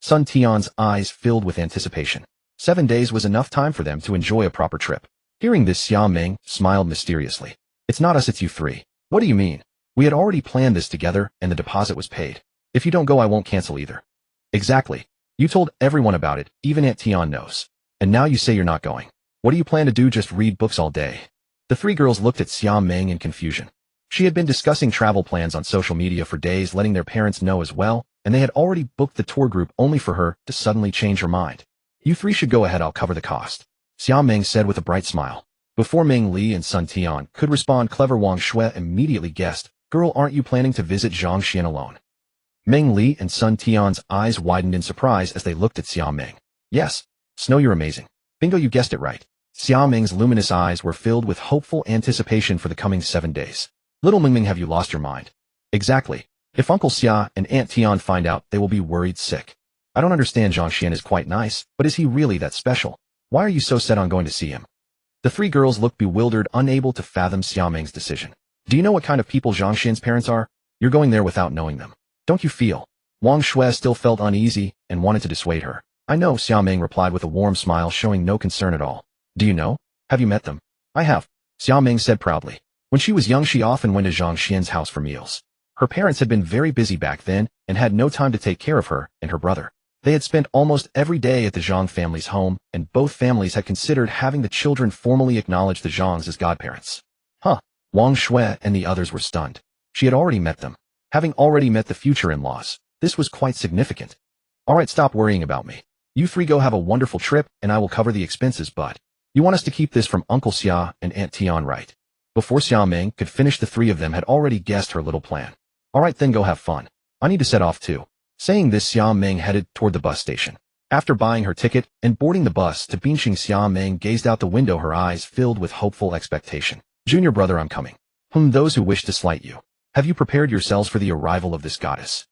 Sun Tian's eyes filled with anticipation. 7 days was enough time for them to enjoy a proper trip. Hearing this, Xia Ming smiled mysteriously. It's not us, it's you 3. What do you mean? We had already planned this together, and the deposit was paid. If you don't go, I won't cancel either. Exactly. You told everyone about it, even Aunt Tian knows. And now you say you're not going. What do you plan to do, just read books all day? The 3 girls looked at Xia Ming in confusion. She had been discussing travel plans on social media for days, letting their parents know as well, and they had already booked the tour group only for her to suddenly change her mind. You 3 should go ahead, I'll cover the cost, Xia Ming said with a bright smile. Before Ming Li and Sun Tian could respond, clever Wang Shui immediately guessed, Girl, aren't you planning to visit Zhang Xuan alone? Ming Li and Sun Tian's eyes widened in surprise as they looked at Xia Ming. Yes, Snow, you're amazing. Bingo, you guessed it right. Xia Ming's luminous eyes were filled with hopeful anticipation for the coming 7 days. Little Ming, have you lost your mind? Exactly. If Uncle Xia and Aunt Tian find out, they will be worried sick. I don't understand, Zhang Xuan is quite nice, but is he really that special? Why are you so set on going to see him? The 3 girls looked bewildered, unable to fathom Xia Ming's decision. Do you know what kind of people Zhang Xuan's parents are? You're going there without knowing them. Don't you feel? Wang Shui still felt uneasy and wanted to dissuade her. I know, Xia Ming replied with a warm smile, showing no concern at all. Do you know? Have you met them? I have, Xia Ming said proudly. When she was young, she often went to Zhang Xuan's house for meals. Her parents had been very busy back then and had no time to take care of her and her brother. They had spent almost every day at the Zhang family's home, and both families had considered having the children formally acknowledge the Zhangs as godparents. Huh. Wang Shui and the others were stunned. She had already met them. Having already met the future in-laws, this was quite significant. Alright, stop worrying about me. You 3 go have a wonderful trip, and I will cover the expenses, but you want us to keep this from Uncle Xia and Aunt Tian, right? Before Xia Ming could finish, the 3 of them had already guessed her little plan. Alright, then go have fun. I need to set off too. Saying this, Xia Ming headed toward the bus station. After buying her ticket and boarding the bus to Binqing, Xia Ming gazed out the window, her eyes filled with hopeful expectation. Junior brother, I'm coming. Those who wish to slight you. Have you prepared yourselves for the arrival of this goddess?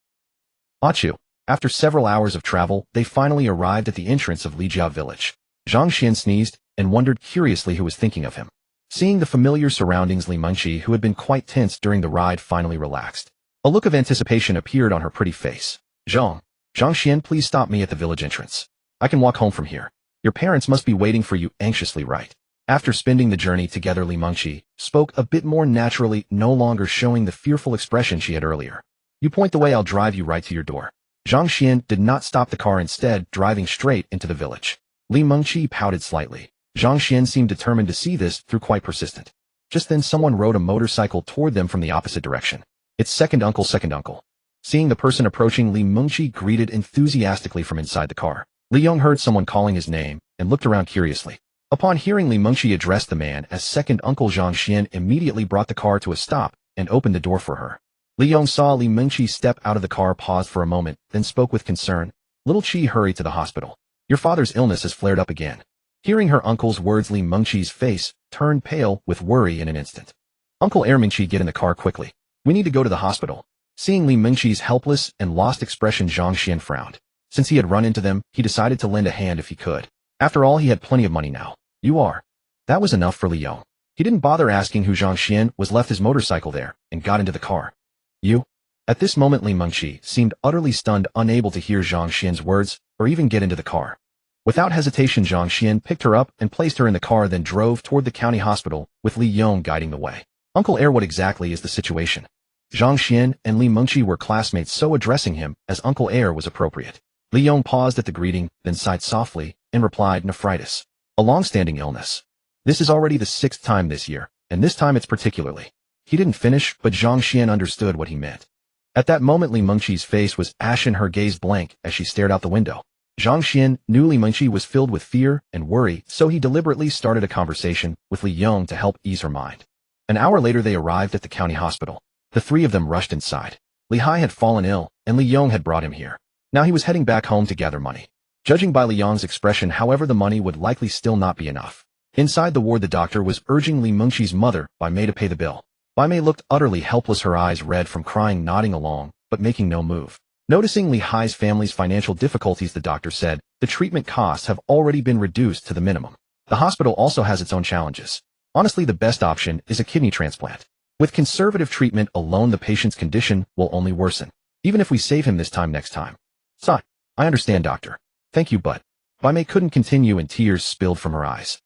Achu. After several hours of travel, they finally arrived at the entrance of Lijia village. Zhang Xuan sneezed and wondered curiously who was thinking of him. Seeing the familiar surroundings, Li Mengqi, who had been quite tense during the ride, finally relaxed. A look of anticipation appeared on her pretty face. Zhang Xuan, please stop me at the village entrance. I can walk home from here. Your parents must be waiting for you anxiously, right? After spending the journey together, Li Mengqi spoke a bit more naturally, no longer showing the fearful expression she had earlier. You point the way, I'll drive you right to your door. Zhang Xuan did not stop the car, instead driving straight into the village. Li Mengqi pouted slightly. Zhang Xuan seemed determined to see this through, quite persistent. Just then someone rode a motorcycle toward them from the opposite direction. It's second uncle. Seeing the person approaching, Li Mengqi greeted enthusiastically from inside the car. Li Yong heard someone calling his name and looked around curiously. Upon hearing Li Mengqi address the man as second uncle, Zhang Xuan immediately brought the car to a stop and opened the door for her. Li Yong saw Li Mengqi step out of the car, paused for a moment, then spoke with concern. Little Qi, hurry to the hospital. Your father's illness has flared up again. Hearing her uncle's words, Li Mengqi's face turned pale with worry in an instant. Uncle Mengqi, get in the car quickly. We need to go to the hospital. Seeing Li Mengqi's helpless and lost expression, Zhang Xuan frowned. Since he had run into them, he decided to lend a hand if he could. After all, he had plenty of money now. You are. That was enough for Li Yong. He didn't bother asking who Zhang Xuan was, left his motorcycle there, and got into the car. You? At this moment, Li Mengqi seemed utterly stunned, unable to hear Zhang Xuan's words, or even get into the car. Without hesitation, Zhang Xuan picked her up and placed her in the car, then drove toward the county hospital, with Li Yong guiding the way. Uncle what exactly is the situation? Zhang Xuan and Li Mengqi were classmates, so addressing him as Uncle was appropriate. Li Yong paused at the greeting, then sighed softly, and replied, nephritis. A long-standing illness. This is already the 6th time this year, and this time it's particularly. He didn't finish, but Zhang Xuan understood what he meant. At that moment, Li Mengqi's face was ashen, her gaze blank as she stared out the window. Zhang Xuan knew Li Mengqi was filled with fear and worry, so he deliberately started a conversation with Li Yong to help ease her mind. An hour later, they arrived at the county hospital. The 3 of them rushed inside. Li Hai had fallen ill, and Li Yong had brought him here. Now he was heading back home to gather money. Judging by Li Yong's expression, however, the money would likely still not be enough. Inside the ward, the doctor was urging Li Mengqi's mother, Bai Mei, to pay the bill. Bai Mei looked utterly helpless, her eyes red from crying, nodding along, but making no move. Noticing Li Hai's family's financial difficulties, the doctor said, the treatment costs have already been reduced to the minimum. The hospital also has its own challenges. Honestly, the best option is a kidney transplant. With conservative treatment alone, the patient's condition will only worsen, even if we save him this time next time. Sigh. I understand, doctor. Thank you, but Bai Mei couldn't continue and tears spilled from her eyes.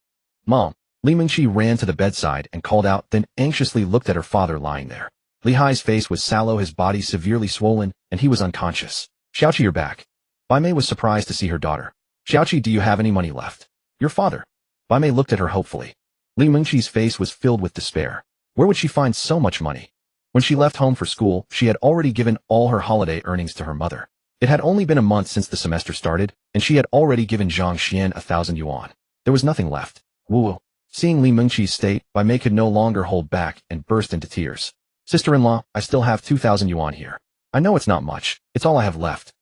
Mom. Li Mengqi ran to the bedside and called out, then anxiously looked at her father lying there. Li Hai's face was sallow, his body severely swollen, and he was unconscious. Xiaoqi, you're back. Bai Mei was surprised to see her daughter. Xiaoqi, do you have any money left? Your father. Bai Mei looked at her hopefully. Li Mengqi's face was filled with despair. Where would she find so much money? When she left home for school, she had already given all her holiday earnings to her mother. It had only been a month since the semester started, and she had already given Zhang Xuan 1,000 yuan. There was nothing left. Woo. Seeing Li Mengqi's state, Bai Mei could no longer hold back and burst into tears. Sister-in-law, I still have 2,000 yuan here. I know it's not much. It's all I have left.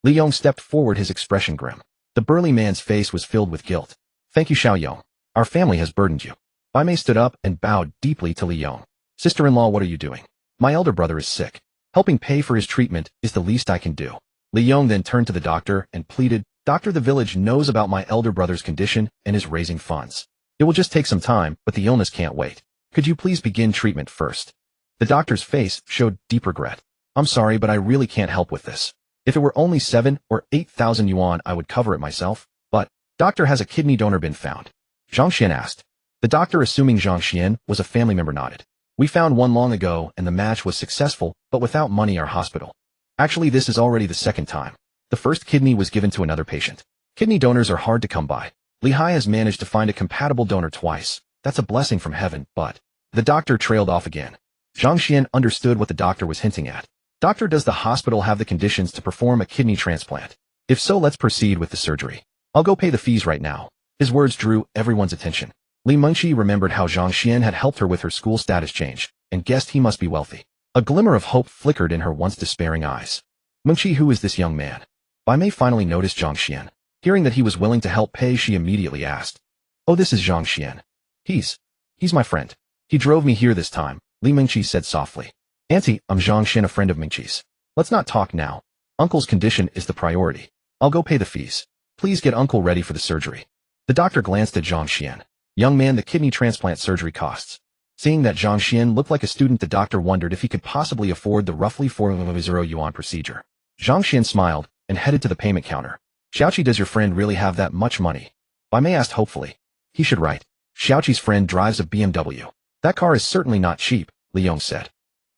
Li Yong stepped forward, his expression grim. The burly man's face was filled with guilt. Thank you, Xiao Yong. Our family has burdened you. Bai Mei stood up and bowed deeply to Li Yong. Sister-in-law, what are you doing? My elder brother is sick. Helping pay for his treatment is the least I can do. Li Yong then turned to the doctor and pleaded, Doctor, the village knows about my elder brother's condition and is raising funds. It will just take some time, but the illness can't wait. Could you please begin treatment first? The doctor's face showed deep regret. I'm sorry, but I really can't help with this. If it were only 7 or 8,000 yuan, I would cover it myself. But, doctor, has a kidney donor been found? Zhang Xuan asked. The doctor, assuming Zhang Xuan was a family member, nodded. We found one long ago, and the match was successful, but without money our hospital. Actually, this is already the second time. The first kidney was given to another patient. Kidney donors are hard to come by. Li Hai has managed to find a compatible donor twice. That's a blessing from heaven, but... The doctor trailed off again. Zhang Xuan understood what the doctor was hinting at. Doctor, does the hospital have the conditions to perform a kidney transplant? If so, let's proceed with the surgery. I'll go pay the fees right now. His words drew everyone's attention. Li Mengqi remembered how Zhang Xuan had helped her with her school status change, and guessed he must be wealthy. A glimmer of hope flickered in her once despairing eyes. Mengqi, who is this young man? Bai Mei finally noticed Zhang Xuan. Hearing that he was willing to help pay, she immediately asked. Oh, this is Zhang Xuan. He's my friend. He drove me here this time, Li Mengqi said softly. Auntie, I'm Zhang Xuan, a friend of Mengqi's. Let's not talk now. Uncle's condition is the priority. I'll go pay the fees. Please get uncle ready for the surgery. The doctor glanced at Zhang Xuan. Young man, the kidney transplant surgery costs. Seeing that Zhang Xuan looked like a student, the doctor wondered if he could possibly afford the roughly 400 yuan procedure. Zhang Xuan smiled and headed to the payment counter. Xiaoqi, does your friend really have that much money? Bai Mei asked hopefully. He should, right? Xiaoqi's friend drives a BMW. That car is certainly not cheap, Li Yong said.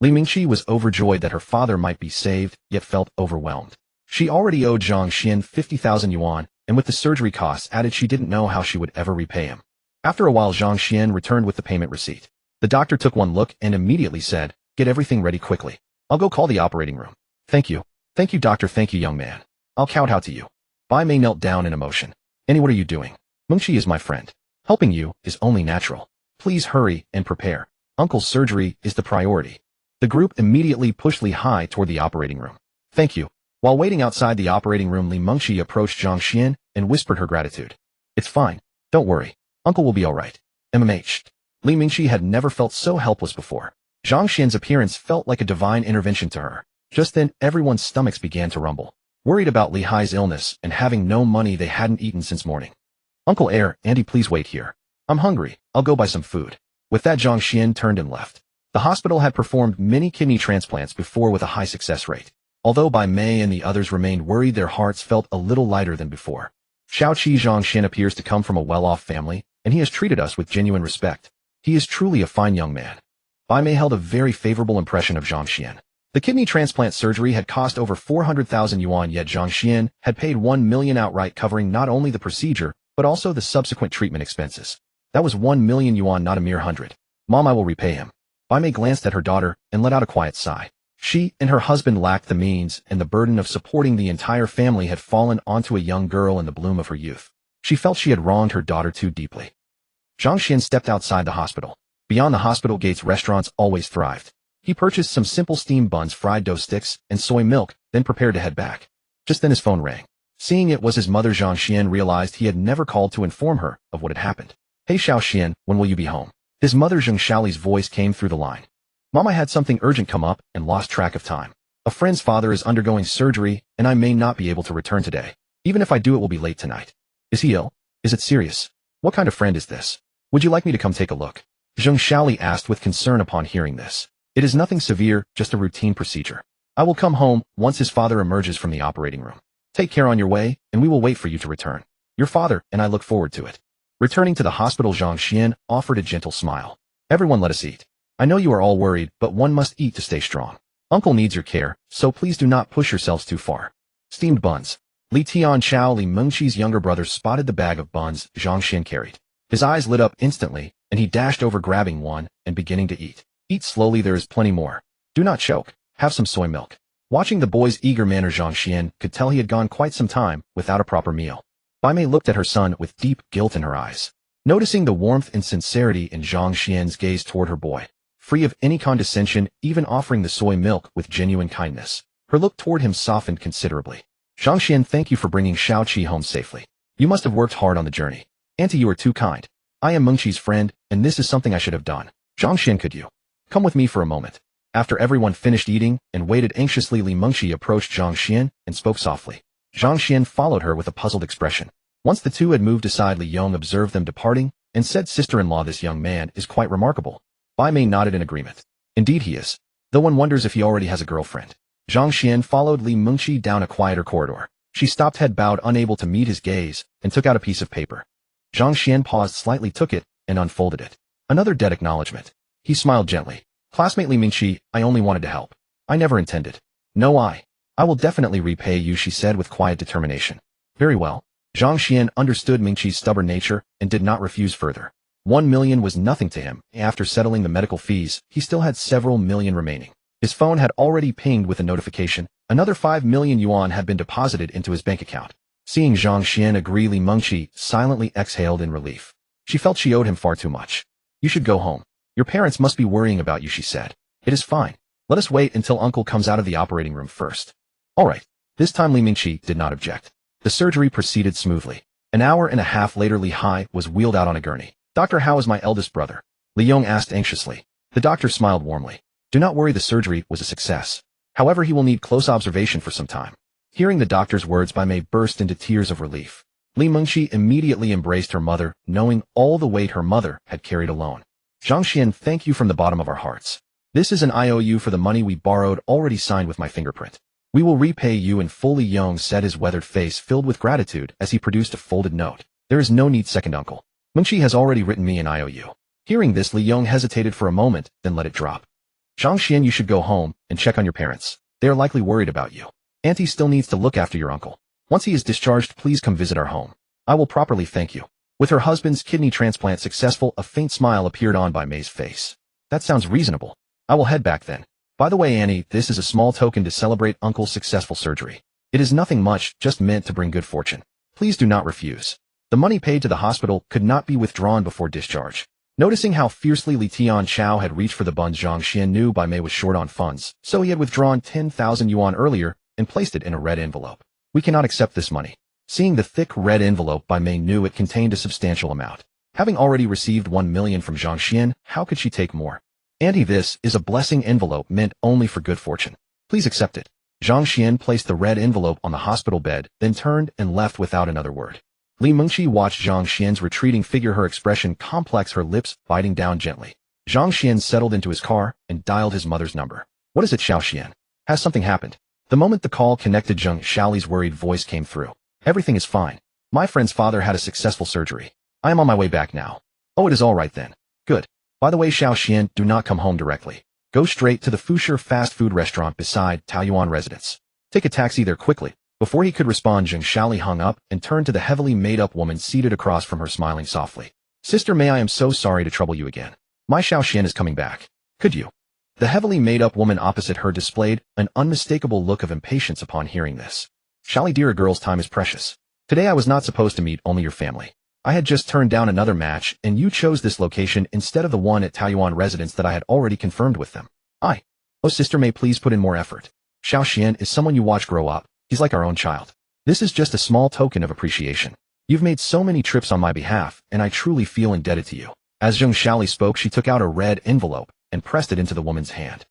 Li Mengqi was overjoyed that her father might be saved, yet felt overwhelmed. She already owed Zhang Xuan 50,000 yuan, and with the surgery costs added, she didn't know how she would ever repay him. After a while, Zhang Xuan returned with the payment receipt. The doctor took one look and immediately said, get everything ready quickly. I'll go call the operating room. Thank you. Thank you, doctor. Thank you, young man. I'll kowtow to you. Bai Mei knelt down in emotion. Annie, what are you doing? Mengqi is my friend. Helping you is only natural. Please hurry and prepare. Uncle's surgery is the priority. The group immediately pushed Li Hai toward the operating room. Thank you. While waiting outside the operating room, Li Mengqi approached Zhang Xuan and whispered her gratitude. It's fine. Don't worry. Uncle will be all right. MMH. Li Mengqi had never felt so helpless before. Zhang Xuan's appearance felt like a divine intervention to her. Just then, everyone's stomachs began to rumble. Worried about Li Hai's illness and having no money, they hadn't eaten since morning. Uncle Andy, please wait here. I'm hungry. I'll go buy some food. With that, Zhang Xuan turned and left. The hospital had performed many kidney transplants before with a high success rate. Although Bai Mei and the others remained worried, their hearts felt a little lighter than before. Xiaoqi, Zhang Xuan appears to come from a well-off family, and he has treated us with genuine respect. He is truly a fine young man. Bai Mei held a very favorable impression of Zhang Xuan. The kidney transplant surgery had cost over 400,000 yuan, yet Zhang Xuan had paid 1 million outright, covering not only the procedure, but also the subsequent treatment expenses. That was 1 million yuan, not a mere 100. Mom, I will repay him. Bai Mei glanced at her daughter and let out a quiet sigh. She and her husband lacked the means, and the burden of supporting the entire family had fallen onto a young girl in the bloom of her youth. She felt she had wronged her daughter too deeply. Zhang Xuan stepped outside the hospital. Beyond the hospital gates, restaurants always thrived. He purchased some simple steamed buns, fried dough sticks, and soy milk, then prepared to head back. Just then his phone rang. Seeing it was his mother, Zhang Xuan realized he had never called to inform her of what had happened. Hey Xiao Xian, when will you be home? His mother Zhang Xiaoli's voice came through the line. Mom, I had something urgent come up and lost track of time. A friend's father is undergoing surgery and I may not be able to return today. Even if I do, it will be late tonight. Is he ill? Is it serious? What kind of friend is this? Would you like me to come take a look? Zhang Xiaoli asked with concern upon hearing this. It is nothing severe, just a routine procedure. I will come home once his father emerges from the operating room. Take care on your way, and we will wait for you to return. Your father and I look forward to it. Returning to the hospital, Zhang Xuan offered a gentle smile. Everyone, let us eat. I know you are all worried, but one must eat to stay strong. Uncle needs your care, so please do not push yourselves too far. Steamed buns. Li Tianchao, Li Mengqi's younger brother, spotted the bag of buns Zhang Xuan carried. His eyes lit up instantly, and he dashed over, grabbing one and beginning to eat. Eat slowly, there is plenty more. Do not choke. Have some soy milk. Watching the boy's eager manner, Zhang Xuan could tell he had gone quite some time without a proper meal. Bai Mei looked at her son with deep guilt in her eyes. Noticing the warmth and sincerity in Zhang Xuan's gaze toward her boy, free of any condescension, even offering the soy milk with genuine kindness, her look toward him softened considerably. Zhang Xuan, thank you for bringing Xiaoqi home safely. You must have worked hard on the journey. Auntie, you are too kind. I am Mengqi's friend, and this is something I should have done. Zhang Xuan, could you come with me for a moment? After everyone finished eating and waited anxiously, Li Mengqi approached Zhang Xuan and spoke softly. Zhang Xuan followed her with a puzzled expression. Once the two had moved aside, Li Yong observed them departing and said, Sister-in-law, this young man is quite remarkable. Bai Mei nodded in agreement. Indeed he is. Though one wonders if he already has a girlfriend. Zhang Xuan followed Li Mengqi down a quieter corridor. She stopped, head bowed, unable to meet his gaze, and took out a piece of paper. Zhang Xuan paused slightly, took it, and unfolded it. Another debt acknowledgement. He smiled gently. Classmate Li Mengqi, I only wanted to help. I never intended. No, I will definitely repay you, she said with quiet determination. Very well. Zhang Xuan understood Mengqi's stubborn nature and did not refuse further. 1 million was nothing to him. After settling the medical fees, he still had several million remaining. His phone had already pinged with a notification. Another 5 million yuan had been deposited into his bank account. Seeing Zhang Xuan agree, Li Mengqi silently exhaled in relief. She felt she owed him far too much. You should go home. Your parents must be worrying about you, she said. It is fine. Let us wait until uncle comes out of the operating room first. All right. This time Li Mengqi did not object. The surgery proceeded smoothly. An hour and a half later, Li Hai was wheeled out on a gurney. Doctor, how is my eldest brother? Li Yong asked anxiously. The doctor smiled warmly. Do not worry, the surgery was a success. However, he will need close observation for some time. Hearing the doctor's words, Bai Mei burst into tears of relief. Li Mengqi immediately embraced her mother, knowing all the weight her mother had carried alone. Zhang Xuan, thank you from the bottom of our hearts. This is an IOU for the money we borrowed, already signed with my fingerprint. We will repay you in full, Li Yong said, his weathered face filled with gratitude as he produced a folded note. There is no need, second uncle. Mengqi has already written me an IOU. Hearing this, Li Yong hesitated for a moment, then let it drop. Zhang Xuan, you should go home and check on your parents. They are likely worried about you. Auntie still needs to look after your uncle. Once he is discharged, please come visit our home. I will properly thank you. With her husband's kidney transplant successful, a faint smile appeared on Bai Mei's face. That sounds reasonable. I will head back then. By the way, Annie, this is a small token to celebrate uncle's successful surgery. It is nothing much, just meant to bring good fortune. Please do not refuse. The money paid to the hospital could not be withdrawn before discharge. Noticing how fiercely Li Tianchao had reached for the buns, Zhang Xuan knew Bai Mei was short on funds, so he had withdrawn 10,000 yuan earlier and placed it in a red envelope. We cannot accept this money. Seeing the thick red envelope, Bai Mei knew it contained a substantial amount. Having already received 1 million from Zhang Xuan, how could she take more? Auntie, this is a blessing envelope meant only for good fortune. Please accept it. Zhang Xuan placed the red envelope on the hospital bed, then turned and left without another word. Li Mengqi watched Zhang Xuan's retreating figure, her expression complex, her lips biting down gently. Zhang Xuan settled into his car and dialed his mother's number. What is it, Xiao Xian? Has something happened? The moment the call connected, Zhang Xiaoli's worried voice came through. Everything is fine. My friend's father had a successful surgery. I am on my way back now. Oh, it is all right then. Good. By the way, Xiao Xian, do not come home directly. Go straight to the Fusher fast food restaurant beside Taoyuan residence. Take a taxi there quickly. Before he could respond, Zhang Xiaoli hung up and turned to the heavily made-up woman seated across from her, smiling softly. Sister May, I am so sorry to trouble you again. My Xiao Xian is coming back. Could you? The heavily made-up woman opposite her displayed an unmistakable look of impatience upon hearing this. Xiaoli, dear, a girl's time is precious. Today I was not supposed to meet only your family. I had just turned down another match, and you chose this location instead of the one at Taoyuan residence that I had already confirmed with them. Oh, Sister May, please put in more effort. Xiao Xian is someone you watch grow up, He's like our own child. This is just a small token of appreciation. You've made so many trips on my behalf, and I truly feel indebted to you. As Zhang Xuan spoke, she took out a red envelope and pressed it into the woman's hand.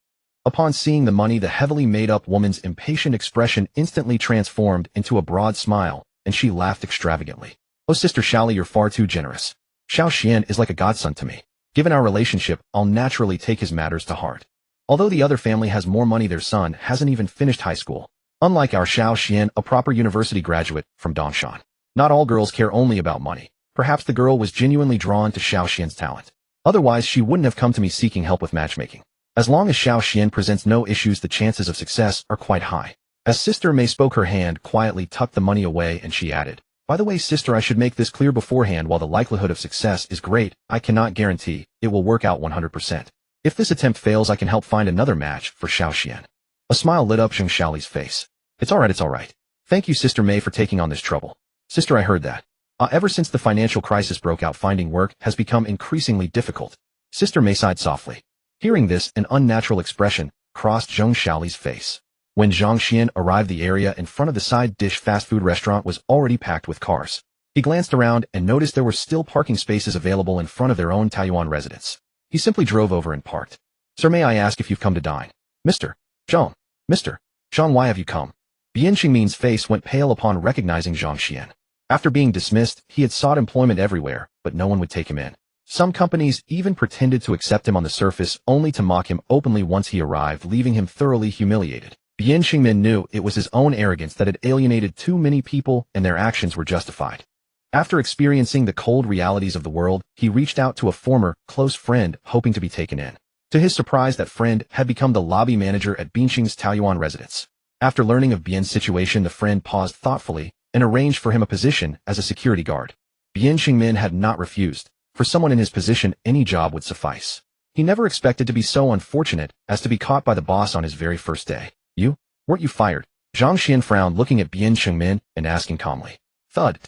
Upon seeing the money, the heavily made-up woman's impatient expression instantly transformed into a broad smile, and she laughed extravagantly. Oh, Sister Xiaoli, you're far too generous. Xiao Xian is like a godson to me. Given our relationship, I'll naturally take his matters to heart. Although the other family has more money, their son hasn't even finished high school. Unlike our Xiao Xian, a proper university graduate from Dongshan. Not all girls care only about money. Perhaps the girl was genuinely drawn to Xiao Xian's talent. Otherwise, she wouldn't have come to me seeking help with matchmaking. As long as Xiao Xian presents no issues, the chances of success are quite high. As Sister Mei spoke, her hand quietly tucked the money away, and she added, "By the way, sister, I should make this clear beforehand. While the likelihood of success is great, I cannot guarantee it will work out 100%. If this attempt fails, I can help find another match for Xiao Xian." A smile lit up Zhang Xiaoli's face. It's all right. Thank you, Sister Mei, for taking on this trouble. Sister, I heard that. Ever since the financial crisis broke out, finding work has become increasingly difficult. Sister Mei sighed softly. Hearing this, an unnatural expression crossed Zhang Xiaoli's face. When Zhang Xian arrived, the area in front of the side dish fast food restaurant was already packed with cars. He glanced around and noticed there were still parking spaces available in front of their own Taiyuan residence. He simply drove over and parked. "Sir, may I ask if you've come to dine?" "Mr. Zhang." "Mr. Zhang, why have you come?" Bian Qingmin's face went pale upon recognizing Zhang Xian. After being dismissed, he had sought employment everywhere, but no one would take him in. Some companies even pretended to accept him on the surface, only to mock him openly once he arrived, leaving him thoroughly humiliated. Bian Qingmin knew it was his own arrogance that had alienated too many people, and their actions were justified. After experiencing the cold realities of the world, he reached out to a former, close friend, hoping to be taken in. To his surprise, that friend had become the lobby manager at Bianqing's Taiyuan residence. After learning of Bian's situation, the friend paused thoughtfully and arranged for him a position as a security guard. Bian Qingmin had not refused. For someone in his position, any job would suffice. He never expected to be so unfortunate as to be caught by the boss on his very first day. "You? Weren't you fired?" Zhang Xian frowned, looking at Bian Qingmin and asking calmly. Thud.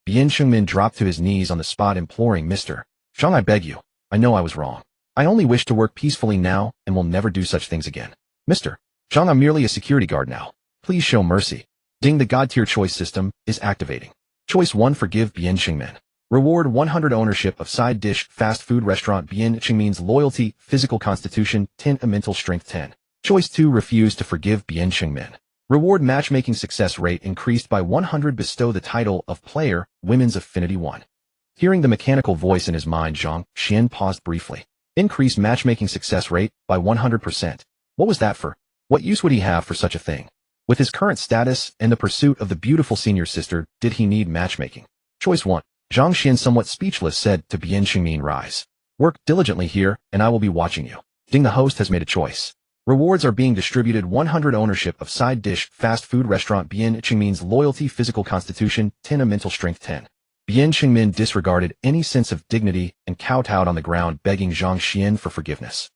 Bian Qingmin dropped to his knees on the spot, imploring, "Mr. Zhang, I beg you. I know I was wrong. I only wish to work peacefully now and will never do such things again. Mr. Zhang, I'm merely a security guard now. Please show mercy." Ding, the God-tier choice system is activating. Choice 1, forgive Bian Qingmin. Reward 100 ownership of side dish fast food restaurant Bian Qingmin's loyalty, physical constitution 10, mental strength 10. Choice 2, refuse to forgive Bian Qingmin. Reward matchmaking success rate increased by 100, bestow the title of player, women's affinity 1. Hearing the mechanical voice in his mind, Zhang Xian paused briefly. Increase matchmaking success rate by 100%. What was that for? What use would he have for such a thing? With his current status and the pursuit of the beautiful senior sister, did he need matchmaking? Choice 1. Zhang Xian, somewhat speechless, said to Bian Qingmin, "Rise. Work diligently here, and I will be watching you." Ding, the host has made a choice. Rewards are being distributed. 100 ownership of side dish fast food restaurant Bian Qingmin's loyalty, physical constitution 10, mental strength 10. Bian Qingmin disregarded any sense of dignity and kowtowed on the ground, begging Zhang Xian for forgiveness.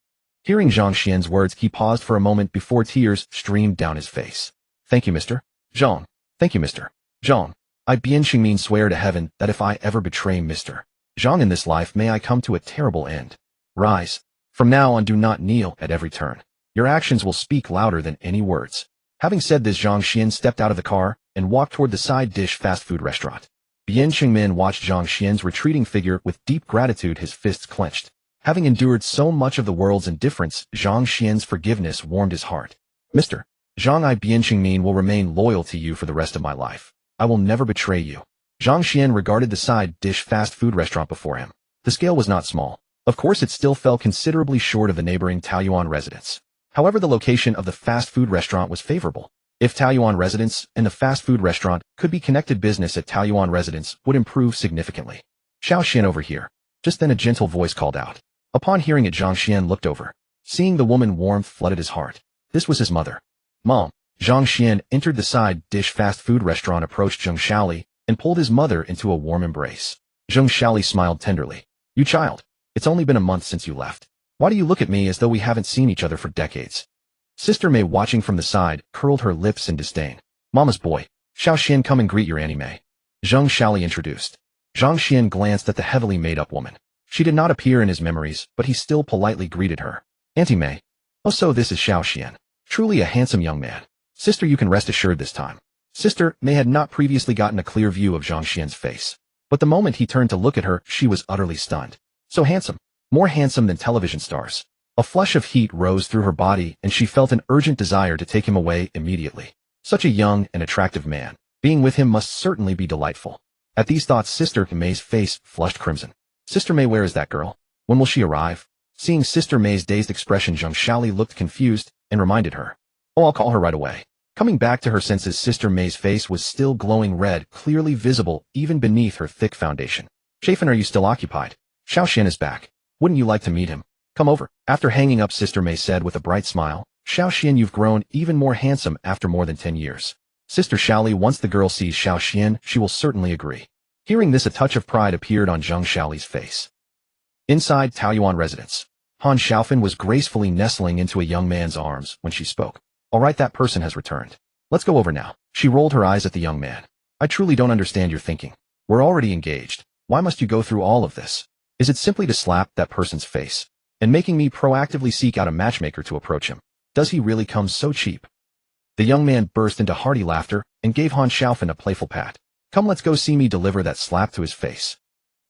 Hearing Zhang Xian's words, he paused for a moment before tears streamed down his face. "Thank you, Mr. Zhang. Thank you, Mr. Zhang. I, Bian Qingmin, swear to heaven that if I ever betray Mr. Zhang in this life, may I come to a terrible end. Rise. From now on, do not kneel at every turn. Your actions will speak louder than any words." Having said this, Zhang Xian stepped out of the car and walked toward the side dish fast food restaurant. Bian Qingmin watched Zhang Xian's retreating figure with deep gratitude, his fists clenched. Having endured so much of the world's indifference, Zhang Xian's forgiveness warmed his heart. "Mr. Zhang, I, Bian Qingmin, will remain loyal to you for the rest of my life. I will never betray you." Zhang Xian regarded the side dish fast food restaurant before him. The scale was not small. Of course, it still fell considerably short of the neighboring Taiyuan residence. However, the location of the fast food restaurant was favorable. If Taiyuan residence and the fast food restaurant could be connected, business at Taiyuan residence would improve significantly. "Xiao Xian, over here." Just then a gentle voice called out. Upon hearing it, Zhang Xian looked over. Seeing the woman, warmth flooded his heart. This was his mother. "Mom." Zhang Xian entered the side dish fast food restaurant, approached Zhang Xiaoli, and pulled his mother into a warm embrace. Zhang Xiaoli smiled tenderly. "You child, it's only been a month since you left. Why do you look at me as though we haven't seen each other for decades?" Sister Mei, watching from the side, curled her lips in disdain. "Mama's boy. Xiao Xian, come and greet your Auntie Mei." Zhang Xiaoli introduced. Zhang Xian glanced at the heavily made-up woman. She did not appear in his memories, but he still politely greeted her. "Auntie Mei." "Oh, so this is Xiao Xian. Truly a handsome young man. Sister, you can rest assured this time. Sister May had not previously gotten a clear view of Zhang Xuan's face. But the moment he turned to look at her, she was utterly stunned. So handsome. More handsome than television stars. A flush of heat rose through her body, and she felt an urgent desire to take him away immediately. Such a young and attractive man. Being with him must certainly be delightful. At these thoughts, Sister May's face flushed crimson. Sister May, where is that girl? When will she arrive? Seeing Sister May's dazed expression, Zhang Xuan looked confused and reminded her. Oh, I'll call her right away. Coming back to her senses, Sister May's face was still glowing red, clearly visible even beneath her thick foundation. Chafin, are you still occupied? Xiao Xian is back. Wouldn't you like to meet him? Come over. After hanging up, Sister May said with a bright smile, Xiao Xian, you've grown even more handsome after more than 10 years. Sister Xiaoli, once the girl sees Xiao Xian, she will certainly agree. Hearing this, a touch of pride appeared on Zhang Xiaoli's face. Inside Taoyuan residence, Han Xiaofan was gracefully nestling into a young man's arms when she spoke. All right, that person has returned. Let's go over now. She rolled her eyes at the young man. I truly don't understand your thinking. We're already engaged. Why must you go through all of this? Is it simply to slap that person's face and making me proactively seek out a matchmaker to approach him? Does he really come so cheap? The young man burst into hearty laughter and gave Han Xiaofan a playful pat. Come, let's go see me deliver that slap to his face.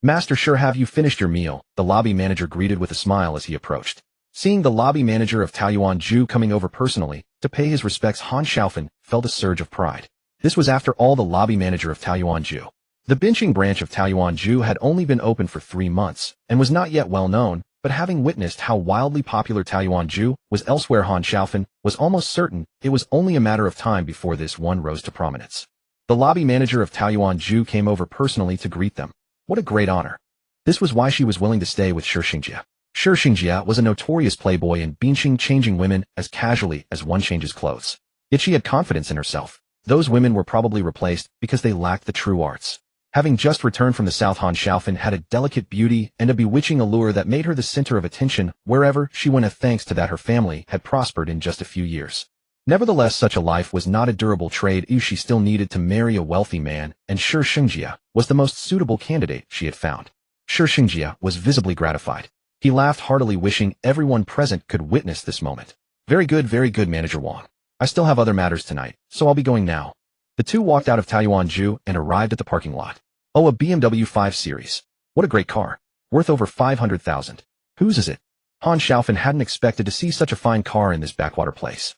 Master, sure, have you finished your meal? The lobby manager greeted with a smile as he approached. Seeing the lobby manager of Taoyuan Ju coming over personally to pay his respects, Han Xiaofan felt a surge of pride. This was, after all, the lobby manager of Taoyuan Ju. The Binqing branch of Taoyuan Ju had only been open for 3 months and was not yet well known, but having witnessed how wildly popular Taoyuan Ju was elsewhere, Han Xiaofan was almost certain it was only a matter of time before this one rose to prominence. The lobby manager of Taoyuan Ju came over personally to greet them. What a great honor. This was why she was willing to stay with Shi Xingjie. Shi Xingjie was a notorious playboy in Binqing, changing women as casually as one changes clothes. Yet she had confidence in herself. Those women were probably replaced because they lacked the true arts. Having just returned from the south, Han Xiaofan had a delicate beauty and a bewitching allure that made her the center of attention wherever she went, thanks to that her family had prospered in just a few years. Nevertheless, such a life was not a durable trade. She still needed to marry a wealthy man, and Shi Xingjie was the most suitable candidate she had found. Shi Xingjie was visibly gratified. He laughed heartily, wishing everyone present could witness this moment. Very good, Manager Wang. I still have other matters tonight, so I'll be going now. The two walked out of Taoyuan Ju and arrived at the parking lot. Oh, a BMW 5 Series. What a great car. Worth over 500,000. Whose is it? Han Xiaofan hadn't expected to see such a fine car in this backwater place.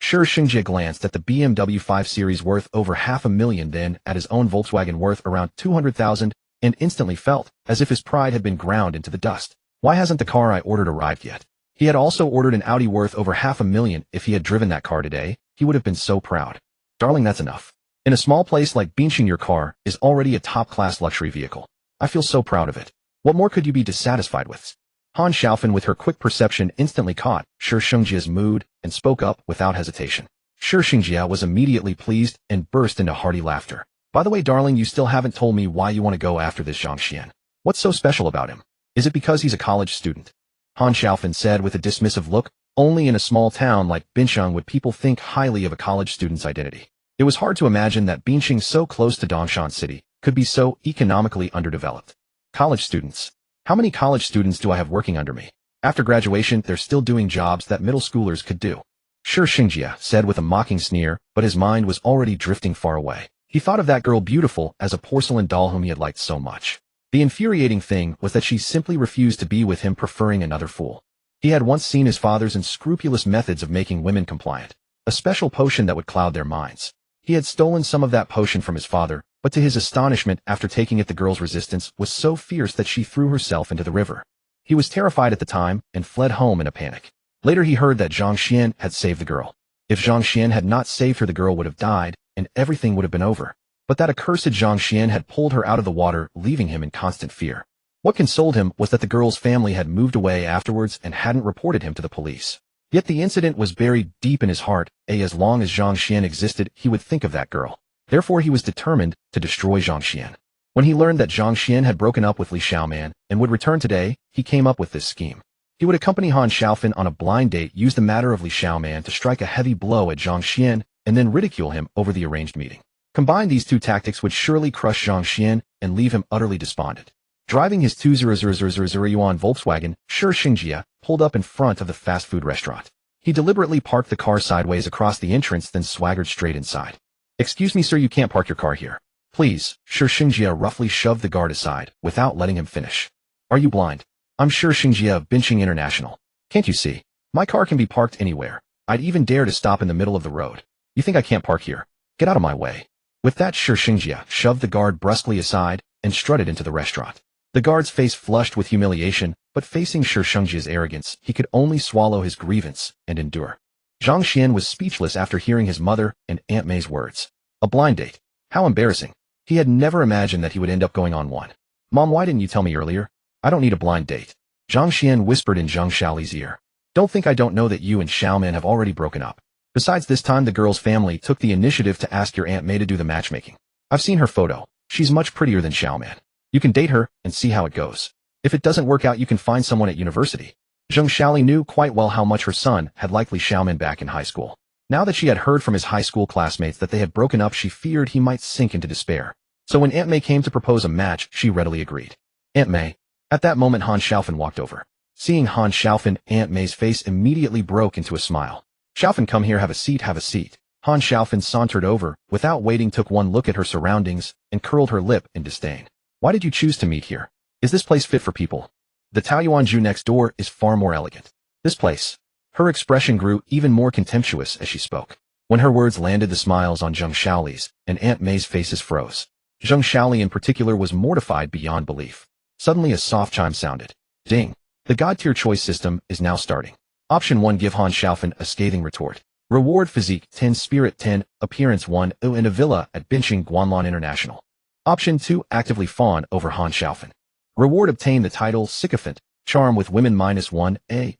Shi Xingjie glanced at the BMW 5 Series worth over $500,000, then at his own Volkswagen worth around 200,000, and instantly felt as if his pride had been ground into the dust. Why hasn't the car I ordered arrived yet? He had also ordered an Audi worth over $500,000. If he had driven that car today, he would have been so proud. Darling, that's enough. In a small place like Binqing, your car is already a top-class luxury vehicle. I feel so proud of it. What more could you be dissatisfied with? Han Xiaofan, with her quick perception, instantly caught Shi Xingjie's mood and spoke up without hesitation. Shi Xingjie was immediately pleased and burst into hearty laughter. By the way, darling, you still haven't told me why you want to go after this Zhang Xuan. What's so special about him? Is it because he's a college student? Han Xiaofan said with a dismissive look. Only in a small town like Binqing would people think highly of a college student's identity. It was hard to imagine that Binqing, so close to Dongshan City, could be so economically underdeveloped. College students. How many college students do I have working under me? After graduation, they're still doing jobs that middle schoolers could do. Shi Xingjie said with a mocking sneer, but his mind was already drifting far away. He thought of that girl, beautiful as a porcelain doll whom he had liked so much. The infuriating thing was that she simply refused to be with him, preferring another fool. He had once seen his father's unscrupulous methods of making women compliant, a special potion that would cloud their minds. He had stolen some of that potion from his father, but to his astonishment, after taking it, the girl's resistance was so fierce that she threw herself into the river. He was terrified at the time and fled home in a panic. Later he heard that Zhang Xuan had saved the girl. If Zhang Xuan had not saved her, the girl would have died, and everything would have been over. But that accursed Zhang Xuan had pulled her out of the water, leaving him in constant fear. What consoled him was that the girl's family had moved away afterwards and hadn't reported him to the police. Yet the incident was buried deep in his heart. As long as Zhang Xuan existed, he would think of that girl. Therefore he was determined to destroy Zhang Xuan. When he learned that Zhang Xuan had broken up with Li Xiaoman and would return today, he came up with this scheme. He would accompany Han Xiaofan on a blind date, use the matter of Li Xiaoman to strike a heavy blow at Zhang Xuan, and then ridicule him over the arranged meeting. Combined, these two tactics would surely crush Zhang Xuan and leave him utterly despondent. Driving his 200,000 yuan Volkswagen, Shi Xingjie pulled up in front of the fast food restaurant. He deliberately parked the car sideways across the entrance, then swaggered straight inside. Excuse me, sir, you can't park your car here. Please. Shi Xingjie roughly shoved the guard aside, without letting him finish. Are you blind? I'm Shi Xingjie of Bincheng International. Can't you see? My car can be parked anywhere. I'd even dare to stop in the middle of the road. You think I can't park here? Get out of my way. With that, Shi Xingjie shoved the guard brusquely aside and strutted into the restaurant. The guard's face flushed with humiliation, but facing Shi Xingjie's arrogance, he could only swallow his grievance and endure. Zhang Xuan was speechless after hearing his mother and Aunt May's words. A blind date. How embarrassing. He had never imagined that he would end up going on one. Mom, why didn't you tell me earlier? I don't need a blind date. Zhang Xuan whispered in Zhang Xiaoli's ear. Don't think I don't know that you and Xiaoman have already broken up. Besides, this time the girl's family took the initiative to ask your Aunt May to do the matchmaking. I've seen her photo. She's much prettier than Xiaoman. You can date her and see how it goes. If it doesn't work out, you can find someone at university. Zhang Xiaoli knew quite well how much her son had liked Xiaoman back in high school. Now that she had heard from his high school classmates that they had broken up, she feared he might sink into despair. So when Aunt May came to propose a match, she readily agreed. Aunt May. At that moment, Han Xiaofan walked over. Seeing Han Xiaofan, Aunt May's face immediately broke into a smile. Xiaofan, come here, have a seat, have a seat. Han Xiaofan sauntered over, without waiting, took one look at her surroundings, and curled her lip in disdain. Why did you choose to meet here? Is this place fit for people? The Taoyuanju next door is far more elegant. This place. Her expression grew even more contemptuous as she spoke. When her words landed, the smiles on Zhang Xiaoli's and Aunt May's faces froze. Zhang Xiaoli in particular was mortified beyond belief. Suddenly a soft chime sounded. Ding. The God-tier choice system is now starting. Option 1, give Han Xiaofan a scathing retort. Reward physique 10, spirit 10, appearance 1, and a villa at Bincheng Guanlan International. Option 2, actively fawn over Han Xiaofan. Reward, obtain the title sycophant, charm with women -1,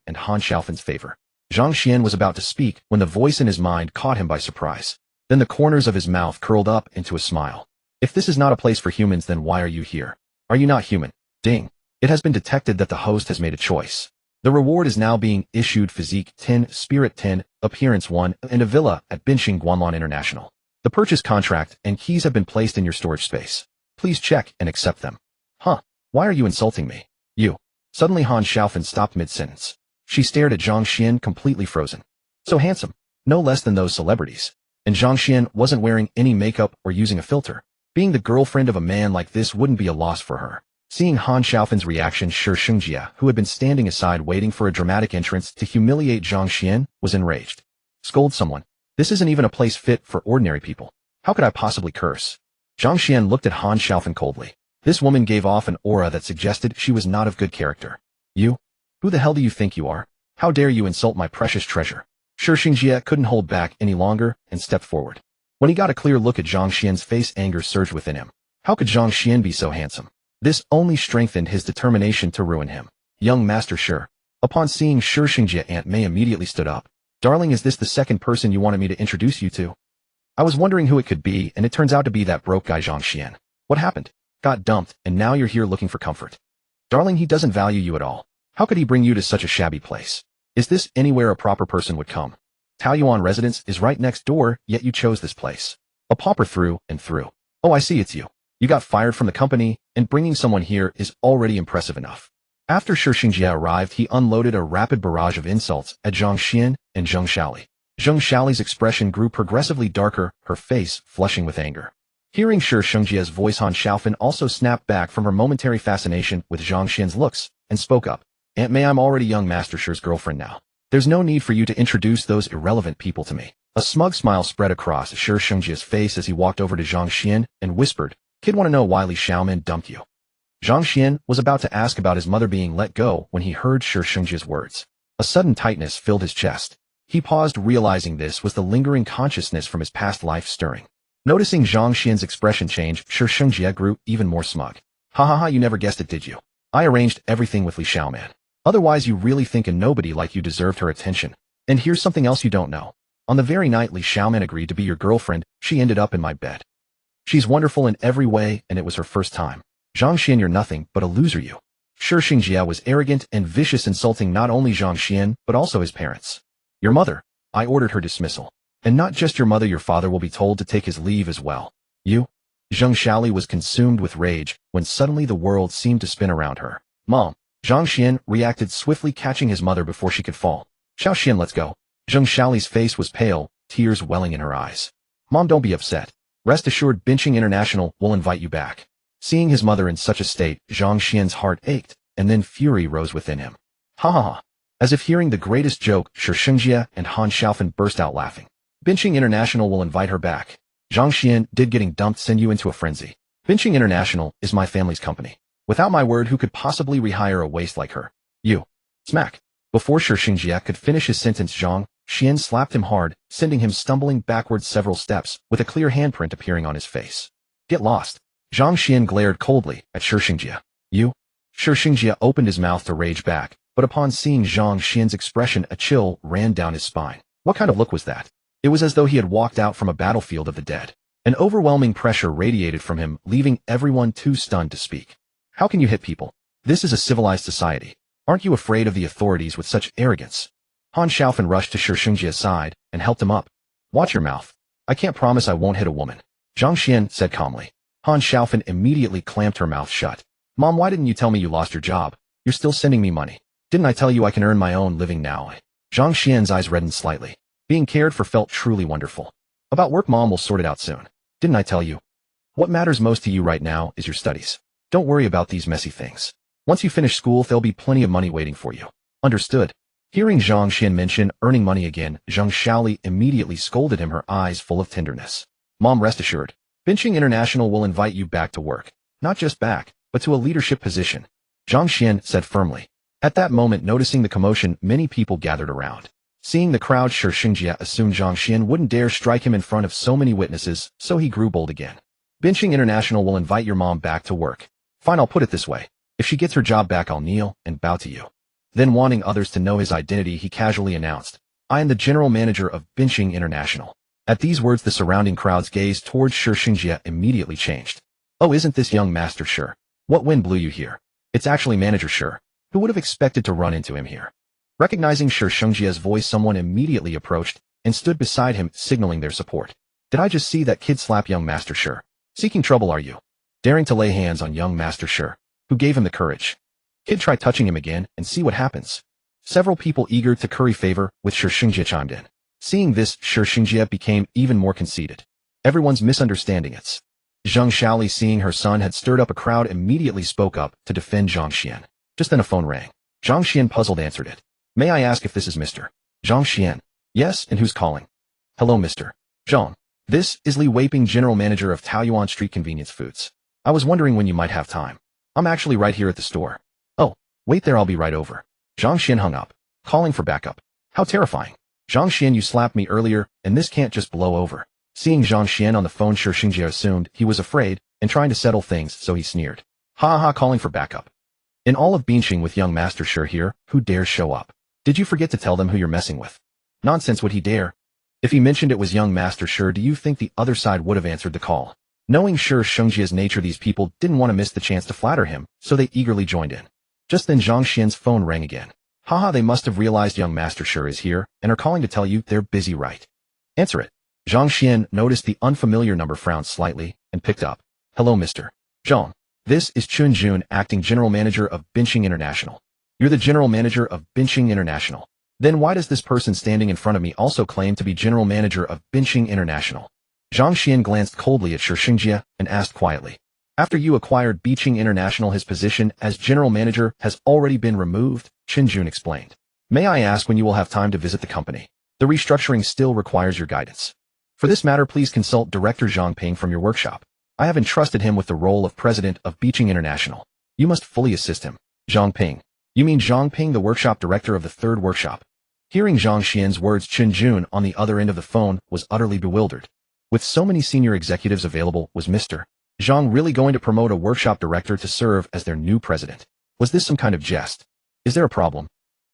and Han Xiaofan's favor. Zhang Xuan was about to speak when the voice in his mind caught him by surprise. Then the corners of his mouth curled up into a smile. If this is not a place for humans, then why are you here? Are you not human? Ding. It has been detected that the host has made a choice. The reward is now being issued: physique 10, spirit 10, appearance 1, and a villa at Bincheng Guanlan International. The purchase contract and keys have been placed in your storage space. Please check and accept them. Huh? Why are you insulting me? You. Suddenly Han Xiaofan stopped mid-sentence. She stared at Zhang Xuan, completely frozen. So handsome. No less than those celebrities. And Zhang Xuan wasn't wearing any makeup or using a filter. Being the girlfriend of a man like this wouldn't be a loss for her. Seeing Han Xiaofan's reaction, Shi Xingjie, who had been standing aside waiting for a dramatic entrance to humiliate Zhang Xuan, was enraged. Scold someone. This isn't even a place fit for ordinary people. How could I possibly curse? Zhang Xuan looked at Han Xiaofan coldly. This woman gave off an aura that suggested she was not of good character. You? Who the hell do you think you are? How dare you insult my precious treasure? Shi Xingjie couldn't hold back any longer and stepped forward. When he got a clear look at Zhang Xuan's face, anger surged within him. How could Zhang Xuan be so handsome? This only strengthened his determination to ruin him. Young Master Shi. Upon seeing Shi Xingjie, Aunt May immediately stood up. Darling, is this the second person you wanted me to introduce you to? I was wondering who it could be, and it turns out to be that broke guy Zhang Xuan. What happened? Got dumped, and now you're here looking for comfort. Darling, he doesn't value you at all. How could he bring you to such a shabby place? Is this anywhere a proper person would come? Taoyuan residence is right next door, yet you chose this place. A pauper through and through. Oh, I see, it's you. You got fired from the company, and bringing someone here is already impressive enough. After Shi Xingjie arrived, he unloaded a rapid barrage of insults at Zhang Xuan and Zhang Xiaoli. Zhang Xiaoli's expression grew progressively darker, her face flushing with anger. Hearing Shi Xingjie's voice, Han Xiaofan also snapped back from her momentary fascination with Zhang Xuan's looks, and spoke up. Aunt May, I'm already young Master Shi's girlfriend now. There's no need for you to introduce those irrelevant people to me. A smug smile spread across Shi Xingjie's face as he walked over to Zhang Xuan and whispered, Kid, wanna know why Li Xiaoman dumped you? Zhang Xuan was about to ask about his mother being let go when he heard Shi Xingjie's words. A sudden tightness filled his chest. He paused, realizing this was the lingering consciousness from his past life stirring. Noticing Zhang Xuan's expression change, Shi Xingjie grew even more smug. Ha ha ha, you never guessed it, did you? I arranged everything with Li Xiaoman. Otherwise, you really think a nobody like you deserved her attention. And here's something else you don't know. On the very night Li Xiaoman agreed to be your girlfriend, she ended up in my bed. She's wonderful in every way, and it was her first time. Zhang Xuan, you're nothing but a loser, you. Shi Xingjie was arrogant and vicious, insulting not only Zhang Xuan, but also his parents. Your mother. I ordered her dismissal. And not just your mother, your father will be told to take his leave as well. You? Zhang Xiaoli was consumed with rage when suddenly the world seemed to spin around her. Mom. Zhang Xuan reacted swiftly, catching his mother before she could fall. Xiao Xian, let's go. Zhang Xiaoli's face was pale, tears welling in her eyes. Mom, don't be upset. Rest assured, Binching International will invite you back. Seeing his mother in such a state, Zhang Xuan's heart ached, and then fury rose within him. Ha ha ha. As if hearing the greatest joke, Shi Shengjie and Han Xiaofan burst out laughing. Binching International will invite her back. Zhang Xuan, did getting dumped send you into a frenzy? Binching International is my family's company. Without my word, who could possibly rehire a waste like her? You. Smack. Before Shi Shengjie could finish his sentence, Zhang Xuan slapped him hard, sending him stumbling backwards several steps, with a clear handprint appearing on his face. Get lost. Zhang Xuan glared coldly at Shi Shengjie. You? Shi Shengjie opened his mouth to rage back, but upon seeing Zhang Xuan's expression, a chill ran down his spine. What kind of look was that? It was as though he had walked out from a battlefield of the dead. An overwhelming pressure radiated from him, leaving everyone too stunned to speak. How can you hit people? This is a civilized society. Aren't you afraid of the authorities with such arrogance? Han Xiaofan rushed to Shi Shengjie's side and helped him up. Watch your mouth. I can't promise I won't hit a woman, Zhang Xuan said calmly. Han Xiaofan immediately clamped her mouth shut. Mom, why didn't you tell me you lost your job? You're still sending me money. Didn't I tell you I can earn my own living now? Zhang Xuan's eyes reddened slightly. Being cared for felt truly wonderful. About work, Mom will sort it out soon. Didn't I tell you? What matters most to you right now is your studies. Don't worry about these messy things. Once you finish school, there'll be plenty of money waiting for you. Understood. Hearing Zhang Xuan mention earning money again, Zhang Shaoli immediately scolded him, her eyes full of tenderness. Mom, rest assured. Binching International will invite you back to work. Not just back, but to a leadership position, Zhang Xuan said firmly. At that moment, noticing the commotion, many people gathered around. Seeing the crowd, Shi Shengjie assumed Zhang Xuan wouldn't dare strike him in front of so many witnesses, so he grew bold again. Binching International will invite your mom back to work. Fine, I'll put it this way. If she gets her job back, I'll kneel and bow to you. Then, wanting others to know his identity, he casually announced, I am the general manager of Binching International. At these words, the surrounding crowd's gaze towards Shi Shengjie immediately changed. Oh, isn't this young Master Shi? What wind blew you here? It's actually Manager Shi. Who would have expected to run into him here? Recognizing Shi Shengjie's voice, someone immediately approached and stood beside him, signaling their support. Did I just see that kid slap young Master Shi? Seeking trouble, are you? Daring to lay hands on young Master Shi? Who gave him the courage? Kid, try touching him again and see what happens. Several people eager to curry favor with Shi Shengjie chimed in. Seeing this, Shi Shengjie became even more conceited. Everyone's misunderstanding it. Zhang Shaoli, seeing her son had stirred up a crowd, immediately spoke up to defend Zhang Xuan. Just then a phone rang. Zhang Xuan puzzled answered it. May I ask if this is Mr. Zhang Xuan? Yes, and who's calling? Hello, Mr. Zhang. This is Li Weiping, General Manager of Taoyuan Street Convenience Foods. I was wondering when you might have time. I'm actually right here at the store. Oh, wait there, I'll be right over. Zhang Xuan hung up, calling for backup. How terrifying. Zhang Xuan, you slapped me earlier, and this can't just blow over. Seeing Zhang Xuan on the phone, Shi Shengjie assumed he was afraid and trying to settle things, so he sneered. Ha ha, calling for backup. In all of Binching with young Master Shi here, who dares show up? Did you forget to tell them who you're messing with? Nonsense, would he dare? If he mentioned it was young Master Shi, do you think the other side would have answered the call? Knowing Shi Shengjie's nature, these people didn't want to miss the chance to flatter him, so they eagerly joined in. Just then Zhang Xuan's phone rang again. Haha, they must have realized young Master Shi is here and are calling to tell you they're busy, right? Answer it. Zhang Xuan noticed the unfamiliar number, frowned slightly, and picked up. Hello, Mr. Zhang. This is Chun Jun, acting General Manager of Binching International. You're the General Manager of Binching International. Then why does this person standing in front of me also claim to be General Manager of Binching International? Zhang Xuan glanced coldly at Shi Shengjie and asked quietly. After you acquired Binching International, his position as General Manager has already been removed, Chun Jun explained. May I ask when you will have time to visit the company? The restructuring still requires your guidance. For this matter, please consult Director Zhang Ping from your workshop. I have entrusted him with the role of President of Binching International. You must fully assist him. Zhang Ping. You mean Zhang Ping, the workshop director of the third workshop? Hearing Zhang Xuan's words, Chun Jun on the other end of the phone was utterly bewildered. With so many senior executives available, was Mr. Zhang really going to promote a workshop director to serve as their new president? Was this some kind of jest? Is there a problem?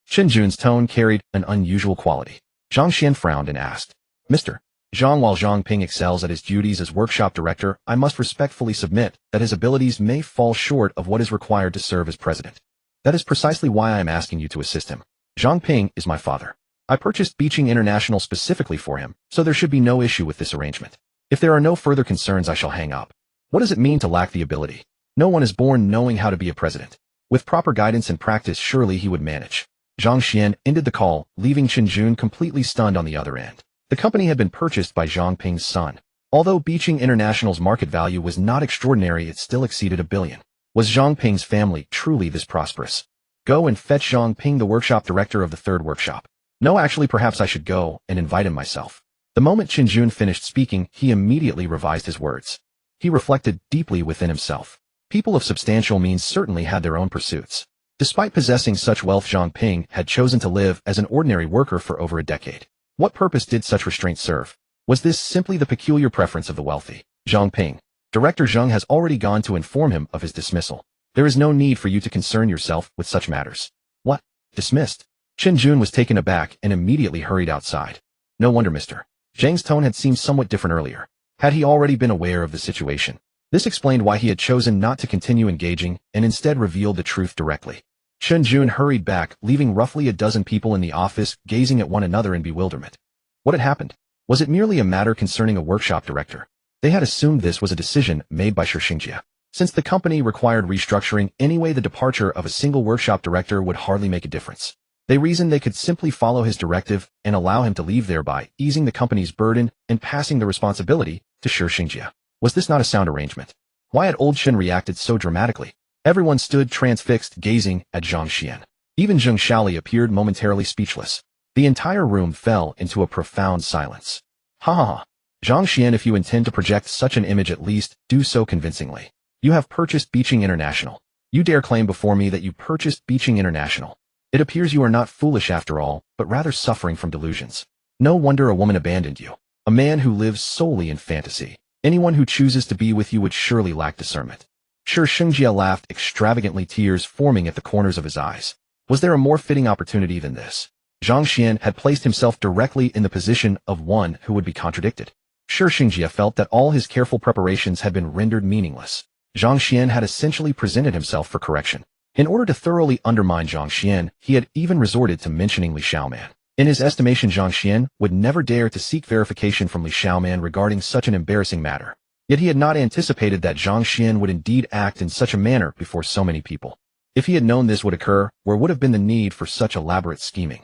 Chun Jun's tone carried an unusual quality. Zhang Xuan frowned and asked, Mr. Zhang, while Zhang Ping excels at his duties as workshop director, I must respectfully submit that his abilities may fall short of what is required to serve as president. That is precisely why I am asking you to assist him. Zhang Ping is my father. I purchased Binching International specifically for him, so there should be no issue with this arrangement. If there are no further concerns, I shall hang up. What does it mean to lack the ability? No one is born knowing how to be a president. With proper guidance and practice, surely he would manage. Zhang Xuan ended the call, leaving Chun Jun completely stunned on the other end. The company had been purchased by Zhang Ping's son, Although Beijing International's market value was not extraordinary, it still exceeded $1 billion. Was Zhang Ping's family truly this prosperous? Go and fetch Zhang Ping, the workshop director of the third workshop. No, actually, perhaps I should go and invite him myself. The moment Qin Jun finished speaking, he immediately revised his words. He reflected deeply within himself. People of substantial means certainly had their own pursuits. Despite possessing such wealth, Zhang Ping had chosen to live as an ordinary worker for over a decade. What purpose did such restraint serve? Was this simply the peculiar preference of the wealthy? Zhang Ping. Director Zhang has already gone to inform him of his dismissal. There is no need for you to concern yourself with such matters. What? Dismissed? Qin Jun was taken aback and immediately hurried outside. No wonder Mr. Zhang's tone had seemed somewhat different earlier. Had he already been aware of the situation? This explained why he had chosen not to continue engaging and instead revealed the truth directly. Qin Jun hurried back, leaving roughly a dozen people in the office gazing at one another in bewilderment. What had happened? Was it merely a matter concerning a workshop director? They had assumed this was a decision made by Xinjia. Since the company required restructuring anyway, the departure of a single workshop director would hardly make a difference. They reasoned they could simply follow his directive and allow him to leave, thereby easing the company's burden and passing the responsibility to Xinjia. Was this not a sound arrangement? Why had old Qin reacted so dramatically? Everyone stood transfixed, gazing at Zhang Xuan. Even Zheng Shaoli appeared momentarily speechless. The entire room fell into a profound silence. Ha ha ha. Zhang Xuan, if you intend to project such an image, at least do so convincingly. You have purchased Beijing International. You dare claim before me that you purchased Beijing International. It appears you are not foolish after all, but rather suffering from delusions. No wonder a woman abandoned you. A man who lives solely in fantasy. Anyone who chooses to be with you would surely lack discernment. Xinjia laughed extravagantly, tears forming at the corners of his eyes. Was there a more fitting opportunity than this? Zhang Xuan had placed himself directly in the position of one who would be contradicted. Xinjia felt that all his careful preparations had been rendered meaningless. Zhang Xuan had essentially presented himself for correction. In order to thoroughly undermine Zhang Xuan, he had even resorted to mentioning Li Xiaoman. In his estimation, Zhang Xuan would never dare to seek verification from Li Xiaoman regarding such an embarrassing matter. Yet he had not anticipated that Zhang Xuan would indeed act in such a manner before so many people. If he had known this would occur, where would have been the need for such elaborate scheming?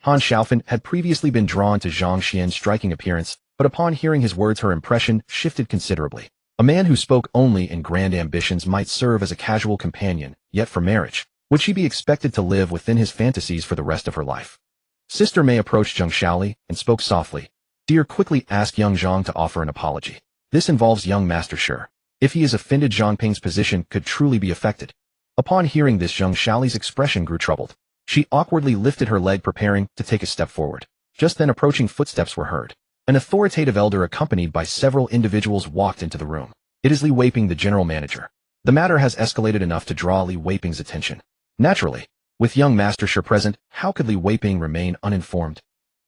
Han Xiaofan had previously been drawn to Zhang Xuan's striking appearance, but upon hearing his words her impression shifted considerably. A man who spoke only in grand ambitions might serve as a casual companion, yet for marriage, would she be expected to live within his fantasies for the rest of her life? Sister Mei approached Zheng Shaoli and spoke softly. Dear, quickly ask young Zhang to offer an apology. This involves young Master Shi. If he is offended, Zhang Ping's position could truly be affected. Upon hearing this, Zheng Shaoli's expression grew troubled. She awkwardly lifted her leg, preparing to take a step forward. Just then approaching footsteps were heard. An authoritative elder accompanied by several individuals walked into the room. It is Li Weiping, the general manager. The matter has escalated enough to draw Li Weiping's attention. Naturally, with young Master Shi present, how could Li Weiping remain uninformed?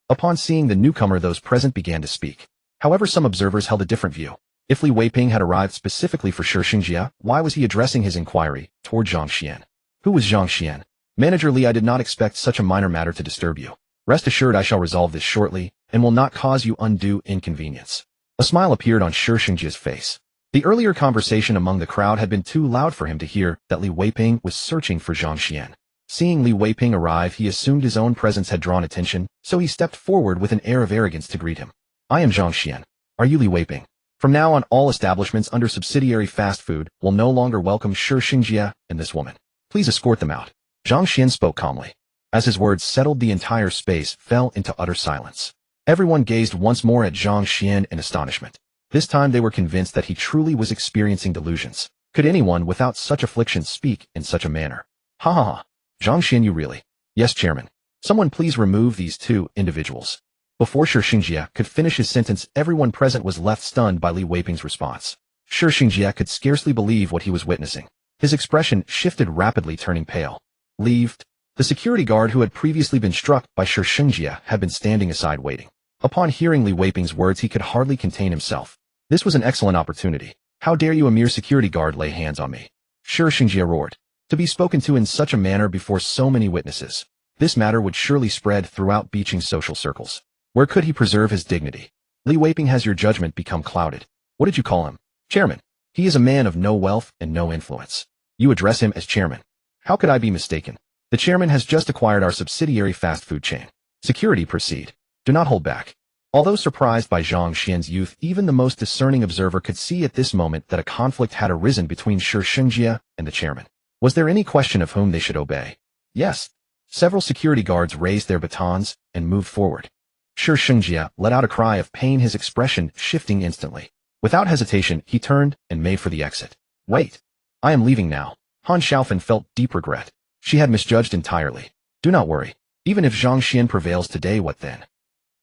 Upon seeing the newcomer, those present began to speak. However, some observers held a different view. If Li Weiping had arrived specifically for Xinjia, why was he addressing his inquiry toward Zhang Xuan? Who was Zhang Xuan? Manager Li, I did not expect such a minor matter to disturb you. Rest assured I shall resolve this shortly, and will not cause you undue inconvenience. A smile appeared on Xinjia's face. The earlier conversation among the crowd had been too loud for him to hear that Li Weiping was searching for Zhang Xuan. Seeing Li Weiping arrive, he assumed his own presence had drawn attention, so he stepped forward with an air of arrogance to greet him. I am Zhang Xuan. Are you Li Weiping? From now on, all establishments under subsidiary fast food will no longer welcome Xinjia and this woman. Please escort them out. Zhang Xuan spoke calmly. As his words settled, the entire space fell into utter silence. Everyone gazed once more at Zhang Xuan in astonishment. This time they were convinced that he truly was experiencing delusions. Could anyone without such affliction speak in such a manner? Ha ha ha. Zhang Xuan, you really? Yes, Chairman. Someone please remove these two individuals. Before Xinjia could finish his sentence, everyone present was left stunned by Li Weiping's response. Xinjia could scarcely believe what he was witnessing. His expression shifted rapidly, turning pale. Leave. The security guard who had previously been struck by Xinjia had been standing aside waiting. Upon hearing Li Weiping's words, he could hardly contain himself. This was an excellent opportunity. How dare you, a mere security guard, lay hands on me? Xinjia roared. To be spoken to in such a manner before so many witnesses. This matter would surely spread throughout Beijing's social circles. Where could he preserve his dignity? Li Weiping, has your judgment become clouded? What did you call him? Chairman. He is a man of no wealth and no influence. You address him as chairman. How could I be mistaken? The chairman has just acquired our subsidiary fast food chain. Security, proceed. Do not hold back. Although surprised by Zhang Xian's youth, even the most discerning observer could see at this moment that a conflict had arisen between Shi Xingjie and the chairman. Was there any question of whom they should obey? Yes. Several security guards raised their batons and moved forward. Shi Xingjie let out a cry of pain, his expression shifting instantly. Without hesitation, he turned and made for the exit. Wait. I am leaving now. Han Xiaofan felt deep regret. She had misjudged entirely. Do not worry. Even if Zhang Xian prevails today, what then?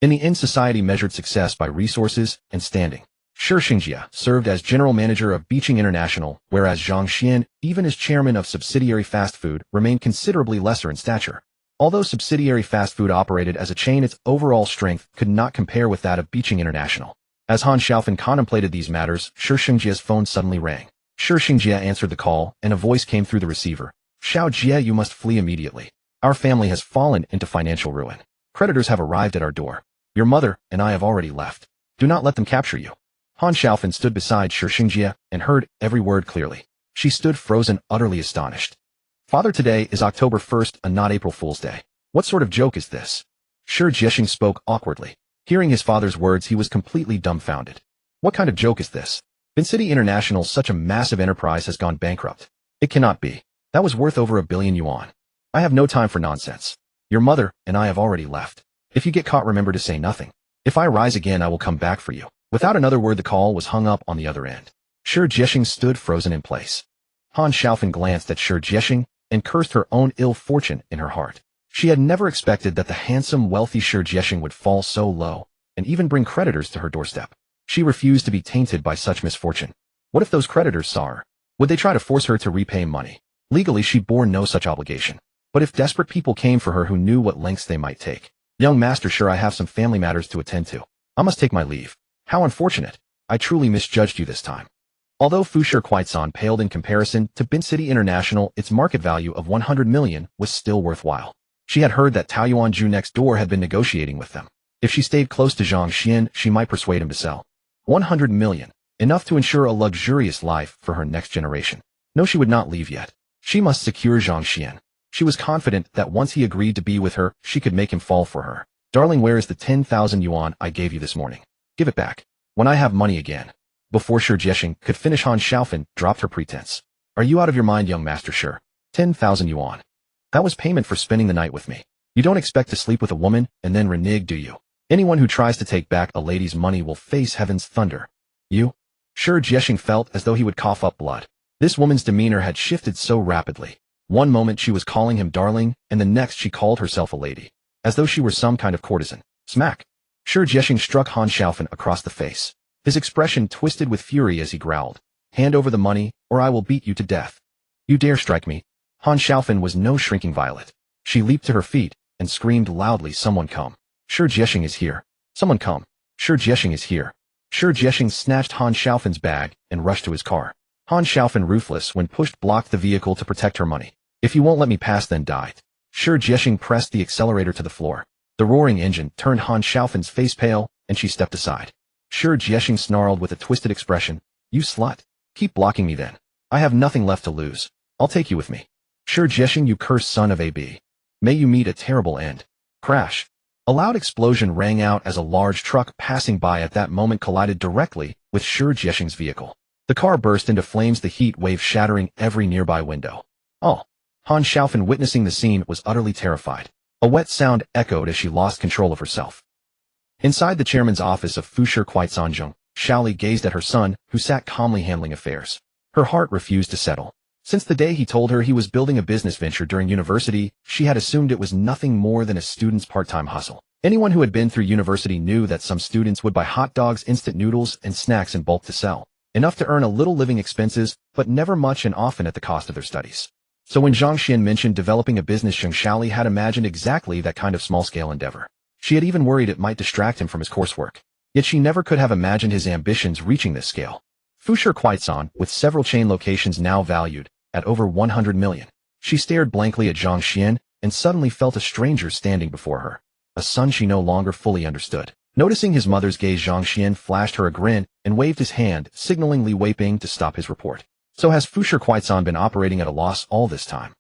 In the end, society measured success by resources and standing. Shi Xingjie served as general manager of Beijing International, whereas Zhang Xian, even as chairman of subsidiary fast food, remained considerably lesser in stature. Although subsidiary fast food operated as a chain, its overall strength could not compare with that of Beijing International. As Han Xiaofan contemplated these matters, Shi Xingjie's phone suddenly rang. Shi Xingjie answered the call, and a voice came through the receiver. Xiao Jie, you must flee immediately. Our family has fallen into financial ruin. Creditors have arrived at our door. Your mother and I have already left. Do not let them capture you. Han Xiaofan stood beside Shi Xingjie and heard every word clearly. She stood frozen, utterly astonished. Father, today is October 1st and not April Fool's Day. What sort of joke is this? Shi Jiexing spoke awkwardly. Hearing his father's words, he was completely dumbfounded. What kind of joke is this? Vincity International, such a massive enterprise, has gone bankrupt. It cannot be. That was worth over 1 billion yuan. I have no time for nonsense. Your mother and I have already left. If you get caught, remember to say nothing. If I rise again, I will come back for you. Without another word, the call was hung up on the other end. Shi Jiexing stood frozen in place. Han Xiaofan glanced at Shi Jiexing and cursed her own ill fortune in her heart. She had never expected that the handsome, wealthy Shi Jiexing would fall so low and even bring creditors to her doorstep. She refused to be tainted by such misfortune. What if those creditors saw her? Would they try to force her to repay money? Legally, she bore no such obligation. But if desperate people came for her who knew what lengths they might take? Young master, sure, I have some family matters to attend to. I must take my leave. How unfortunate. I truly misjudged you this time. Although Fushi Kuaizan paled in comparison to Vincity International, its market value of 100 million was still worthwhile. She had heard that Taoyuan Ju next door had been negotiating with them. If she stayed close to Zhang Xian, she might persuade him to sell. 100 million. Enough to ensure a luxurious life for her next generation. No, she would not leave yet. She must secure Zhang Xian. She was confident that once he agreed to be with her, she could make him fall for her. Darling, where is the 10,000 yuan I gave you this morning? Give it back. When I have money again. Before Shi Jiexing could finish, Han Xiaofan dropped her pretense. Are you out of your mind, young master? Sure. 10,000 yuan. That was payment for spending the night with me. You don't expect to sleep with a woman and then renege, do you? Anyone who tries to take back a lady's money will face heaven's thunder. You? Shi Jiexing felt as though he would cough up blood. This woman's demeanor had shifted so rapidly. One moment she was calling him darling, and the next she called herself a lady, as though she were some kind of courtesan. Smack! Shi Jiexing struck Han Xiaofan across the face. His expression twisted with fury as he growled, "Hand over the money, or I will beat you to death. You dare strike me?" Han Xiaofan was no shrinking violet. She leaped to her feet and screamed loudly, "Someone come. Shi Jiexing is here. Someone come. Shi Jiexing is here." Shi Jiexing snatched Han Xiaofan's bag and rushed to his car. Han Xiaofan, ruthless when pushed, blocked the vehicle to protect her money. "If you won't let me pass, then die." Shi Jiexing pressed the accelerator to the floor. The roaring engine turned Han Xiaofan's face pale, and she stepped aside. Shi Jiexing snarled with a twisted expression, "You slut. Keep blocking me then. I have nothing left to lose. I'll take you with me. Shi Jiexing, you cursed son of a b. May you meet a terrible end." Crash. A loud explosion rang out as a large truck passing by at that moment collided directly with Shi Jiexing's vehicle. The car burst into flames, the heat wave shattering every nearby window. Oh! Han Xiaofan, witnessing the scene, was utterly terrified. A wet sound echoed as she lost control of herself. Inside the chairman's office of Fushi Kuaizan, Xiaoli gazed at her son, who sat calmly handling affairs. Her heart refused to settle. Since the day he told her he was building a business venture during university, she had assumed it was nothing more than a student's part-time hustle. Anyone who had been through university knew that some students would buy hot dogs, instant noodles, and snacks in bulk to sell. Enough to earn a little living expenses, but never much, and often at the cost of their studies. So when Zhang Xian mentioned developing a business, Xiaoli had imagined exactly that kind of small-scale endeavor. She had even worried it might distract him from his coursework. Yet she never could have imagined his ambitions reaching this scale. Fushi Kuaizan, with several chain locations now valued at over 100 million. She stared blankly at Zhang Xian and suddenly felt a stranger standing before her. A son she no longer fully understood. Noticing his mother's gaze, Zhang Xian flashed her a grin and waved his hand, signaling Li Weiping to stop his report. So has Fushi Kuaizan been operating at a loss all this time?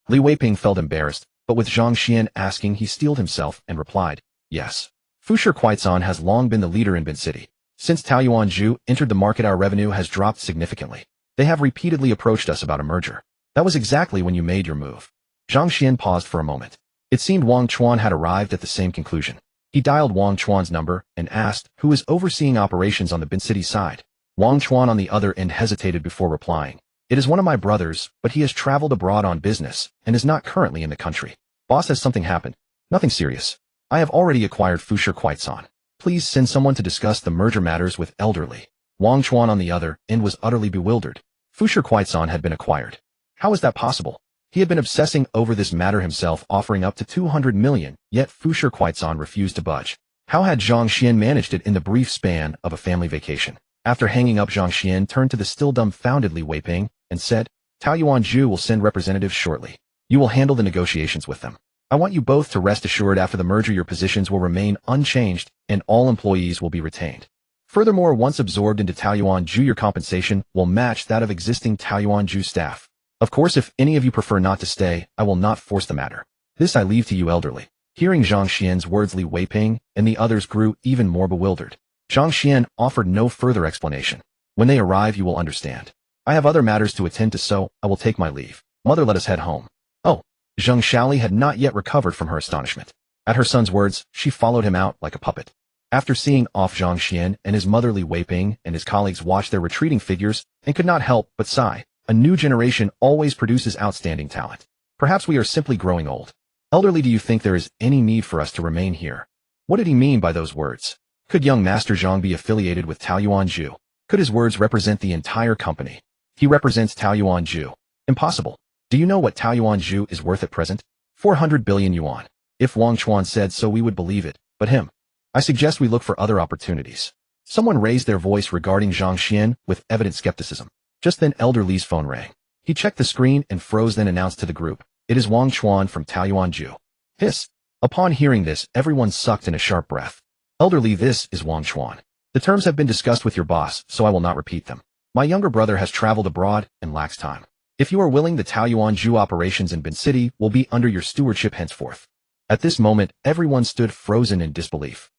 Li Weiping felt embarrassed, but with Zhang Xian asking, he steeled himself and replied, "Yes." Fusher Kuaizan has long been the leader in Bin City. Since Taoyuan entered the market, our revenue has dropped significantly. They have repeatedly approached us about a merger. That was exactly when you made your move. Zhang Xuan paused for a moment. It seemed Wang Chuan had arrived at the same conclusion. He dialed Wang Chuan's number and asked who was overseeing operations on the Bin City side. Wang Chuan on the other end hesitated before replying. It is one of my brothers, but he has traveled abroad on business and is not currently in the country. Boss, has something happened? Nothing serious. I have already acquired Fusher Kuaizan. Please send someone to discuss the merger matters with elderly. Wang Chuan on the other end was utterly bewildered. Fusher Kuaizan had been acquired. How is that possible? He had been obsessing over this matter himself, offering up to 200 million, yet Fusher Kuaizan refused to budge. How had Zhang Xuan managed it in the brief span of a family vacation? After hanging up, Zhang Xuan turned to the still dumbfoundedly Wei Ping and said, Taoyuan will send representatives shortly. You will handle the negotiations with them. I want you both to rest assured after the merger your positions will remain unchanged and all employees will be retained. Furthermore, once absorbed into Taoyuan your compensation will match that of existing Taoyuan staff. Of course, if any of you prefer not to stay, I will not force the matter. This I leave to you elderly. Hearing Zhang Xuan's words, Li Weiping and the others grew even more bewildered. Zhang Xuan offered no further explanation. When they arrive, you will understand. I have other matters to attend to, so I will take my leave. Mother, let us head home. Oh. Zheng Xiaoli had not yet recovered from her astonishment. At her son's words, she followed him out like a puppet. After seeing off Zhang Xuan and his mother Li Weiping and his colleagues watched their retreating figures and could not help but sigh. A new generation always produces outstanding talent. Perhaps we are simply growing old. Elderly, do you think there is any need for us to remain here? What did he mean by those words? Could young Master Zhang be affiliated with Taoyuan? Could his words represent the entire company? He represents Taoyuan. Impossible. Do you know what Taoyuan is worth at present? 400 billion yuan. If Wang Chuan said so, we would believe it, but him. I suggest we look for other opportunities. Someone raised their voice regarding Zhang Xuan with evident skepticism. Just then Elder Li's phone rang. He checked the screen and froze, then announced to the group, it is Wang Chuan from Taoyuan. Hiss. Upon hearing this, everyone sucked in a sharp breath. Elder Li, this is Wang Chuan. The terms have been discussed with your boss, so I will not repeat them. My younger brother has traveled abroad and lacks time. If you are willing, the Taoyuan operations in Bin City will be under your stewardship henceforth. At this moment, everyone stood frozen in disbelief.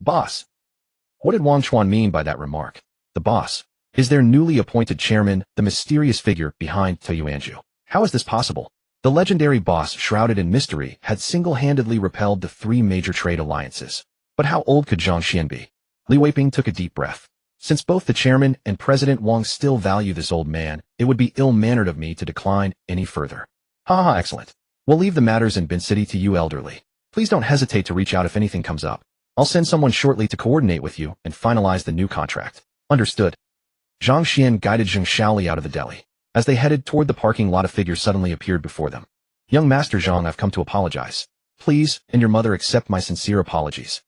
Boss. What did Wang Chuan mean by that remark? The boss is their newly appointed chairman, the mysterious figure behind Taoyuan. How is this possible? The legendary boss, shrouded in mystery, had single-handedly repelled the three major trade alliances. But how old could Zhang Xuan be? Li Weiping took a deep breath. Since both the chairman and President Wang still value this old man, it would be ill-mannered of me to decline any further. Haha, excellent. We'll leave the matters in Bin City to you elderly. Please don't hesitate to reach out if anything comes up. I'll send someone shortly to coordinate with you and finalize the new contract. Understood. Zhang Xuan guided Zheng Xiaoli out of the deli. As they headed toward the parking lot, a figure suddenly appeared before them. Young Master Zhang, I've come to apologize. Please, and your mother, accept my sincere apologies.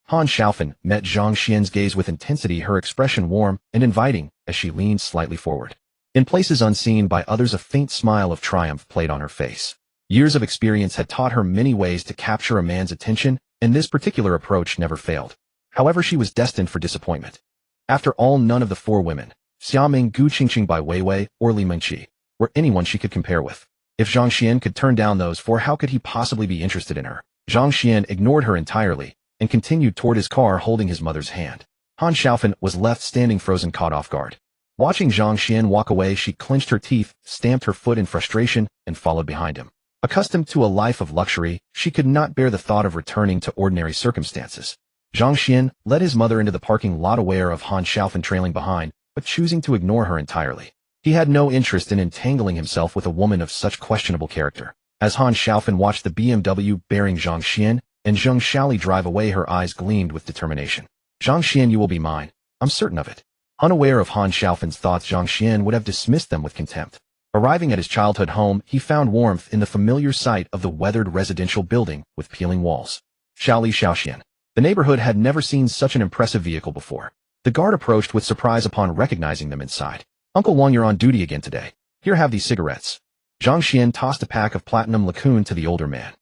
Han Xiaofan met Zhang Xuan's gaze with intensity, her expression warm and inviting as she leaned slightly forward. In places unseen by others, a faint smile of triumph played on her face. Years of experience had taught her many ways to capture a man's attention, and this particular approach never failed. However, she was destined for disappointment. After all, none of the four women, Xiaoming, Gu Qingqing by Weiwei, or Li Mengqi, were anyone she could compare with. If Zhang Xuan could turn down those four, how could he possibly be interested in her? Zhang Xuan ignored her entirely and continued toward his car holding his mother's hand. Han Xiaofan was left standing frozen, caught off guard. Watching Zhang Xuan walk away, she clenched her teeth, stamped her foot in frustration, and followed behind him. Accustomed to a life of luxury, she could not bear the thought of returning to ordinary circumstances. Zhang Xuan led his mother into the parking lot, aware of Han Xiaofan trailing behind, but choosing to ignore her entirely. He had no interest in entangling himself with a woman of such questionable character. As Han Xiaofan watched the BMW bearing Zhang Xuan and Zheng Xiaoli drive away, her eyes gleamed with determination. Zhang Xuan, you will be mine. I'm certain of it. Unaware of Han Xiaofan's thoughts, Zhang Xuan would have dismissed them with contempt. Arriving at his childhood home, he found warmth in the familiar sight of the weathered residential building with peeling walls. Xiaoli Xiaoxian. The neighborhood had never seen such an impressive vehicle before. The guard approached with surprise upon recognizing them inside. Uncle Wang, you're on duty again today. Here, have these cigarettes. Zhang Xuan tossed a pack of platinum lacune to the older man.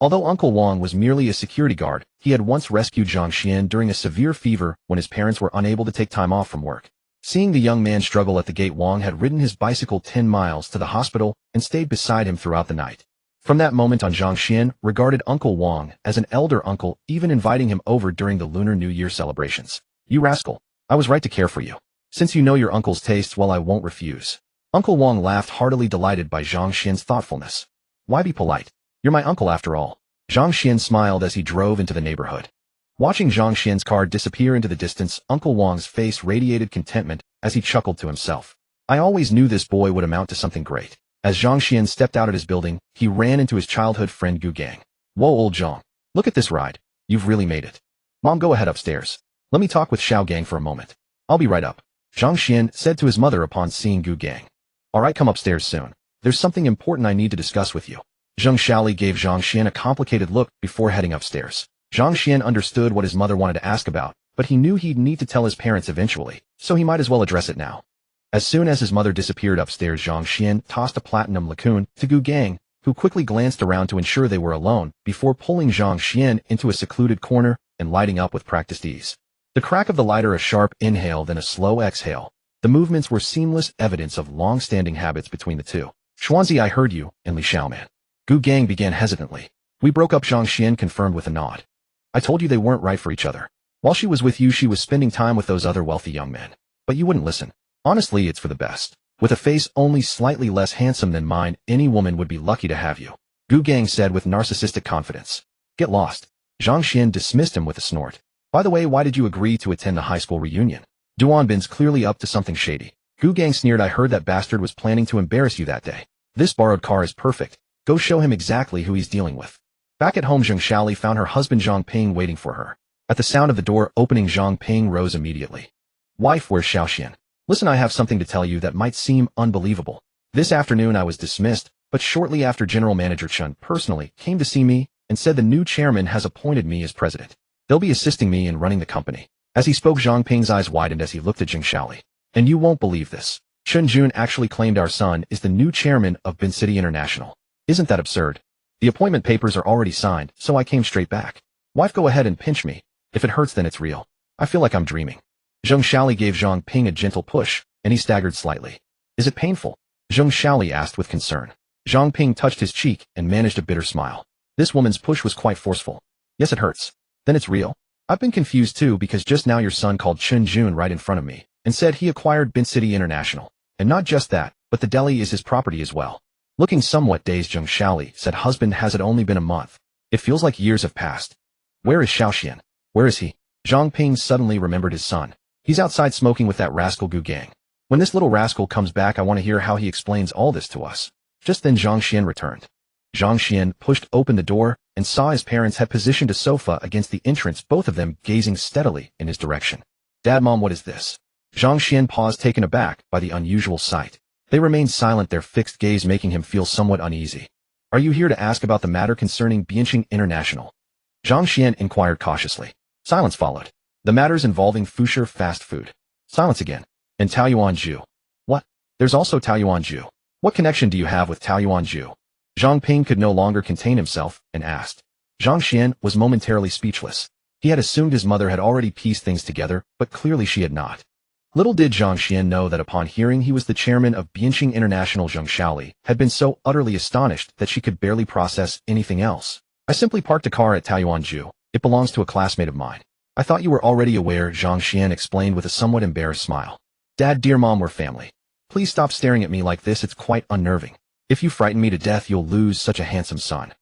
Although Uncle Wang was merely a security guard, he had once rescued Zhang Xuan during a severe fever when his parents were unable to take time off from work. Seeing the young man struggle at the gate, Wang had ridden his bicycle 10 miles to the hospital and stayed beside him throughout the night. From that moment on, Zhang Xuan regarded Uncle Wang as an elder uncle, even inviting him over during the Lunar New Year celebrations. You rascal. I was right to care for you. Since you know your uncle's tastes, well, I won't refuse. Uncle Wang laughed heartily, delighted by Zhang Xuan's thoughtfulness. Why be polite? You're my uncle after all. Zhang Xuan smiled as he drove into the neighborhood. Watching Zhang Xuan's car disappear into the distance, Uncle Wang's face radiated contentment as he chuckled to himself. I always knew this boy would amount to something great. As Zhang Xuan stepped out of his building, he ran into his childhood friend Gu Gang. Whoa, old Zhang. Look at this ride. You've really made it. Mom, go ahead upstairs. Let me talk with Xiao Gang for a moment. I'll be right up. Zhang Xuan said to his mother upon seeing Gu Gang. All right, come upstairs soon. There's something important I need to discuss with you. Zhang Xiaoli gave Zhang Xuan a complicated look before heading upstairs. Zhang Xuan understood what his mother wanted to ask about, but he knew he'd need to tell his parents eventually, so he might as well address it now. As soon as his mother disappeared upstairs, Zhang Xuan tossed a platinum lacune to Gu Gang, who quickly glanced around to ensure they were alone before pulling Zhang Xuan into a secluded corner and lighting up with practiced ease. The crack of the lighter, a sharp inhale, then a slow exhale. The movements were seamless evidence of long-standing habits between the two. Xuanzi, I heard you, and Li Xiaoman. Gu Gang began hesitantly. We broke up, Zhang Xuan confirmed with a nod. I told you they weren't right for each other. While she was with you, she was spending time with those other wealthy young men. But you wouldn't listen. Honestly, it's for the best. With a face only slightly less handsome than mine, any woman would be lucky to have you. Gu Gang said with narcissistic confidence. Get lost. Zhang Xuan dismissed him with a snort. By the way, why did you agree to attend the high school reunion? Duanbin's clearly up to something shady. Gu Gang sneered. I heard that bastard was planning to embarrass you that day. This borrowed car is perfect. Go show him exactly who he's dealing with. Back at home, Zhang Xiaoli found her husband Zhang Ping waiting for her. At the sound of the door opening, Zhang Ping rose immediately. Wife, where's Xiaoxian? Listen, I have something to tell you that might seem unbelievable. This afternoon I was dismissed, but shortly after General Manager Chen personally came to see me and said the new chairman has appointed me as president. They'll be assisting me in running the company. As he spoke, Zhang Ping's eyes widened as he looked at Zhang Xiaoli. And you won't believe this. Chen Jun actually claimed our son is the new chairman of Bin City International. Isn't that absurd? The appointment papers are already signed, so I came straight back. Wife, go ahead and pinch me. If it hurts, then it's real. I feel like I'm dreaming. Zhang Xiaoli gave Zhang Ping a gentle push, and he staggered slightly. Is it painful? Zhang Xiaoli asked with concern. Zhang Ping touched his cheek and managed a bitter smile. This woman's push was quite forceful. Yes, it hurts. Then it's real. I've been confused too, because just now your son called Chen Jun right in front of me and said he acquired Bin City International. And not just that, but the deli is his property as well. Looking somewhat dazed, Zhang Xiaoli said, husband, has it only been a month? It feels like years have passed. Where is Xiaoxian? Where is he? Zhang Ping suddenly remembered his son. He's outside smoking with that rascal Gu Gang. When this little rascal comes back, I want to hear how he explains all this to us. Just then Zhang Xuan returned. Zhang Xuan pushed open the door and saw his parents had positioned a sofa against the entrance, both of them gazing steadily in his direction. Dad, Mom, what is this? Zhang Xuan paused, taken aback by the unusual sight. They remained silent, their fixed gaze making him feel somewhat uneasy. Are you here to ask about the matter concerning Bianqing International? Zhang Xuan inquired cautiously. Silence followed. The matters involving Fusher fast food. Silence again. And Taoyuan-ju. What? There's also Taoyuan-ju. What connection do you have with Taoyuan-ju? Zhang Ping could no longer contain himself and asked. Zhang Xuan was momentarily speechless. He had assumed his mother had already pieced things together, but clearly she had not. Little did Zhang Xuan know that upon hearing he was the chairman of Bianqing International, Zhang Xiaoli had been so utterly astonished that she could barely process anything else. I simply parked a car at Taoyuan-ju. It belongs to a classmate of mine. I thought you were already aware, Zhang Xuan explained with a somewhat embarrassed smile. Dad, dear Mom, we're family. Please stop staring at me like this, it's quite unnerving. If you frighten me to death, you'll lose such a handsome son.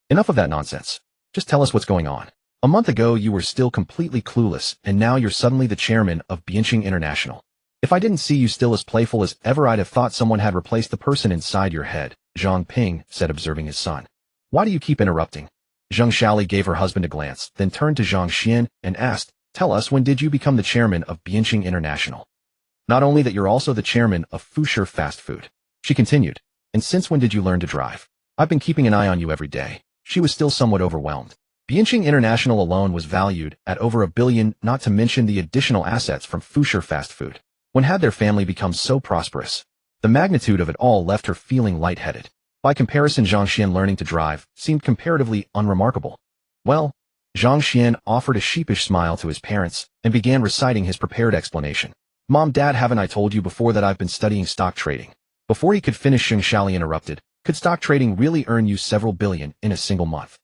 Enough of that nonsense. Just tell us what's going on. A month ago you were still completely clueless, and now you're suddenly the chairman of Bianqing International. If I didn't see you still as playful as ever, I'd have thought someone had replaced the person inside your head, Zhang Ping said, observing his son. Why do you keep interrupting? Zhang Xiaoli gave her husband a glance, then turned to Zhang Xuan and asked, tell us, when did you become the chairman of Bianqing International? Not only that, you're also the chairman of Fusher Fast Food. She continued. And since when did you learn to drive? I've been keeping an eye on you every day. She was still somewhat overwhelmed. Bianqing International alone was valued at over $1 billion, not to mention the additional assets from Fusher Fast Food. When had their family become so prosperous? The magnitude of it all left her feeling lightheaded. By comparison, Zhang Xuan learning to drive seemed comparatively unremarkable. Well, Zhang Xuan offered a sheepish smile to his parents and began reciting his prepared explanation. Mom, Dad, haven't I told you before that I've been studying stock trading? Before he could finish, Zhang Xiaoli interrupted. Could stock trading really earn you several billion in a single month?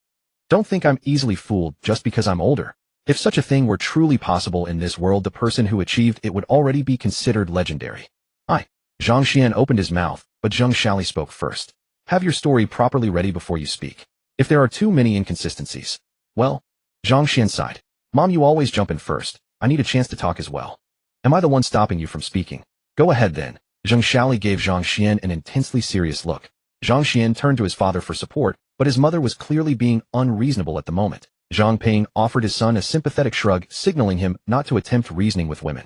Don't think I'm easily fooled just because I'm older. If such a thing were truly possible in this world, the person who achieved it would already be considered legendary. Zhang Xuan opened his mouth, but Zhang Xiali spoke first. Have your story properly ready before you speak. If there are too many inconsistencies, well, Zhang Xuan sighed. Mom, you always jump in first. I need a chance to talk as well. Am I the one stopping you from speaking? Go ahead then. Zhang Xiali gave Zhang Xuan an intensely serious look. Zhang Xuan turned to his father for support, but his mother was clearly being unreasonable at the moment. Zhang Ping offered his son a sympathetic shrug, signaling him not to attempt reasoning with women.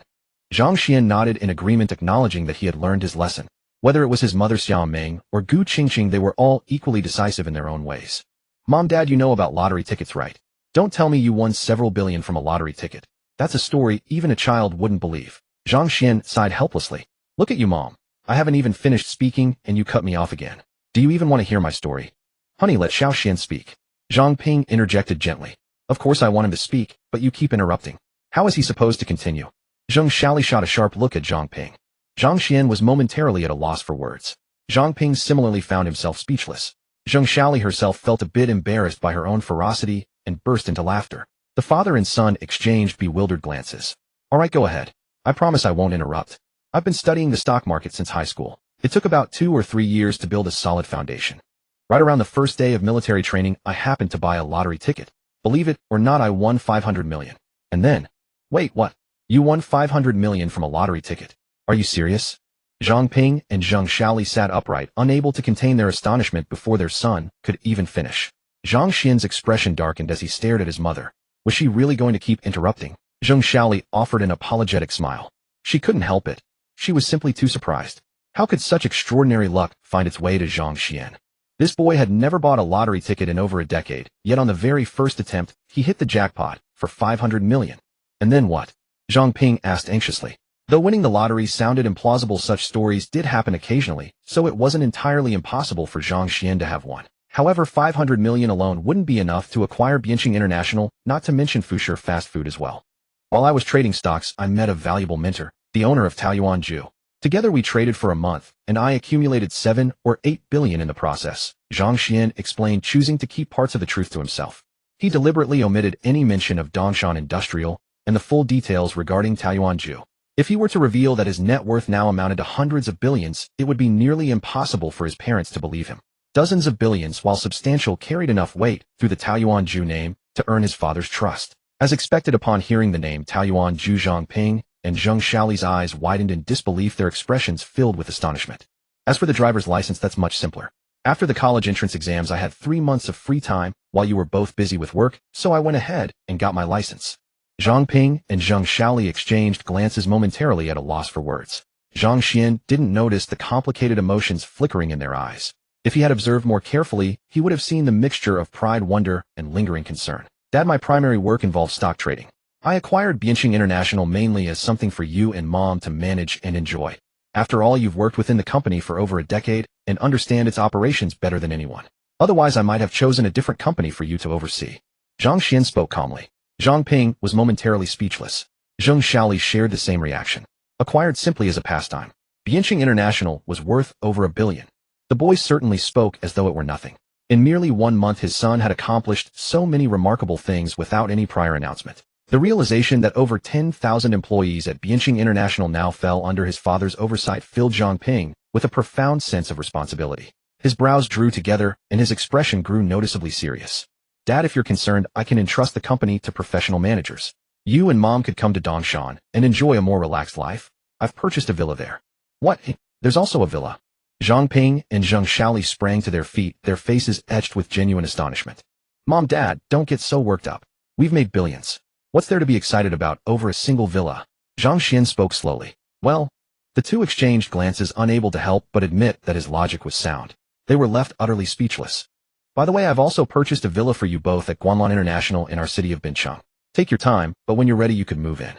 Zhang Xuan nodded in agreement, acknowledging that he had learned his lesson. Whether it was his mother Xiao Meng or Gu Qingqing, they were all equally decisive in their own ways. Mom, Dad, you know about lottery tickets, right? Don't tell me you won several billion from a lottery ticket. That's a story even a child wouldn't believe. Zhang Xuan sighed helplessly. Look at you, Mom. I haven't even finished speaking and you cut me off again. Do you even want to hear my story? Honey, let Xiao Xian speak. Zhang Ping interjected gently. Of course I want him to speak, but you keep interrupting. How is he supposed to continue? Zhang Xiali shot a sharp look at Zhang Ping. Zhang Xian was momentarily at a loss for words. Zhang Ping similarly found himself speechless. Zhang Xiali herself felt a bit embarrassed by her own ferocity and burst into laughter. The father and son exchanged bewildered glances. All right, go ahead. I promise I won't interrupt. I've been studying the stock market since high school. It took about 2 or 3 years to build a solid foundation. Right around the first day of military training, I happened to buy a lottery ticket. Believe it or not, I won 500 million. And then, wait, what? You won 500 million from a lottery ticket? Are you serious? Zhang Ping and Zhang Xiali sat upright, unable to contain their astonishment before their son could even finish. Zhang Xian's expression darkened as he stared at his mother. Was she really going to keep interrupting? Zhang Xiali offered an apologetic smile. She couldn't help it. She was simply too surprised. How could such extraordinary luck find its way to Zhang Xian? This boy had never bought a lottery ticket in over a decade, yet on the very first attempt, he hit the jackpot for 500 million. And then what? Zhang Ping asked anxiously. Though winning the lottery sounded implausible, such stories did happen occasionally, so it wasn't entirely impossible for Zhang Xian to have won. However, 500 million alone wouldn't be enough to acquire Bianqing International, not to mention Fusher Fast Food as well. While I was trading stocks, I met a valuable mentor, the owner of Taoyuan Ju. Together we traded for a month, and I accumulated 7 or 8 billion in the process, Zhang Xuan explained, choosing to keep parts of the truth to himself. He deliberately omitted any mention of Dongshan Industrial and the full details regarding Taoyuan Ju. If he were to reveal that his net worth now amounted to hundreds of billions, it would be nearly impossible for his parents to believe him. Dozens of billions, while substantial, carried enough weight through the Taoyuan Ju name to earn his father's trust. As expected, upon hearing the name Taoyuan Ju, Zhang Ping and Zhang Xiali's eyes widened in disbelief, their expressions filled with astonishment. As for the driver's license, that's much simpler. After the college entrance exams, I had 3 months of free time while you were both busy with work, so I went ahead and got my license. Zhang Ping and Zhang Xiali exchanged glances, momentarily at a loss for words. Zhang Xian didn't notice the complicated emotions flickering in their eyes. If he had observed more carefully, he would have seen the mixture of pride, wonder, and lingering concern. Dad, my primary work involves stock trading. I acquired Bianqing International mainly as something for you and Mom to manage and enjoy. After all, you've worked within the company for over a decade and understand its operations better than anyone. Otherwise, I might have chosen a different company for you to oversee. Zhang Xian spoke calmly. Zhang Ping was momentarily speechless. Zhang Xiali shared the same reaction. Acquired simply as a pastime, Bianqing International was worth over $1 billion. The boy certainly spoke as though it were nothing. In merely 1 month, his son had accomplished so many remarkable things without any prior announcement. The realization that over 10,000 employees at Bianqing International now fell under his father's oversight filled Zhang Ping with a profound sense of responsibility. His brows drew together, and his expression grew noticeably serious. Dad, if you're concerned, I can entrust the company to professional managers. You and Mom could come to Dongshan and enjoy a more relaxed life. I've purchased a villa there. What? There's also a villa? Zhang Ping and Zhang Xiali sprang to their feet, their faces etched with genuine astonishment. Mom, Dad, don't get so worked up. We've made billions. What's there to be excited about over a single villa? Zhang Xian spoke slowly. Well, the two exchanged glances, unable to help but admit that his logic was sound. They were left utterly speechless. By the way, I've also purchased a villa for you both at Guanlan International in our city of Bincheng. Take your time, but when you're ready you could move in.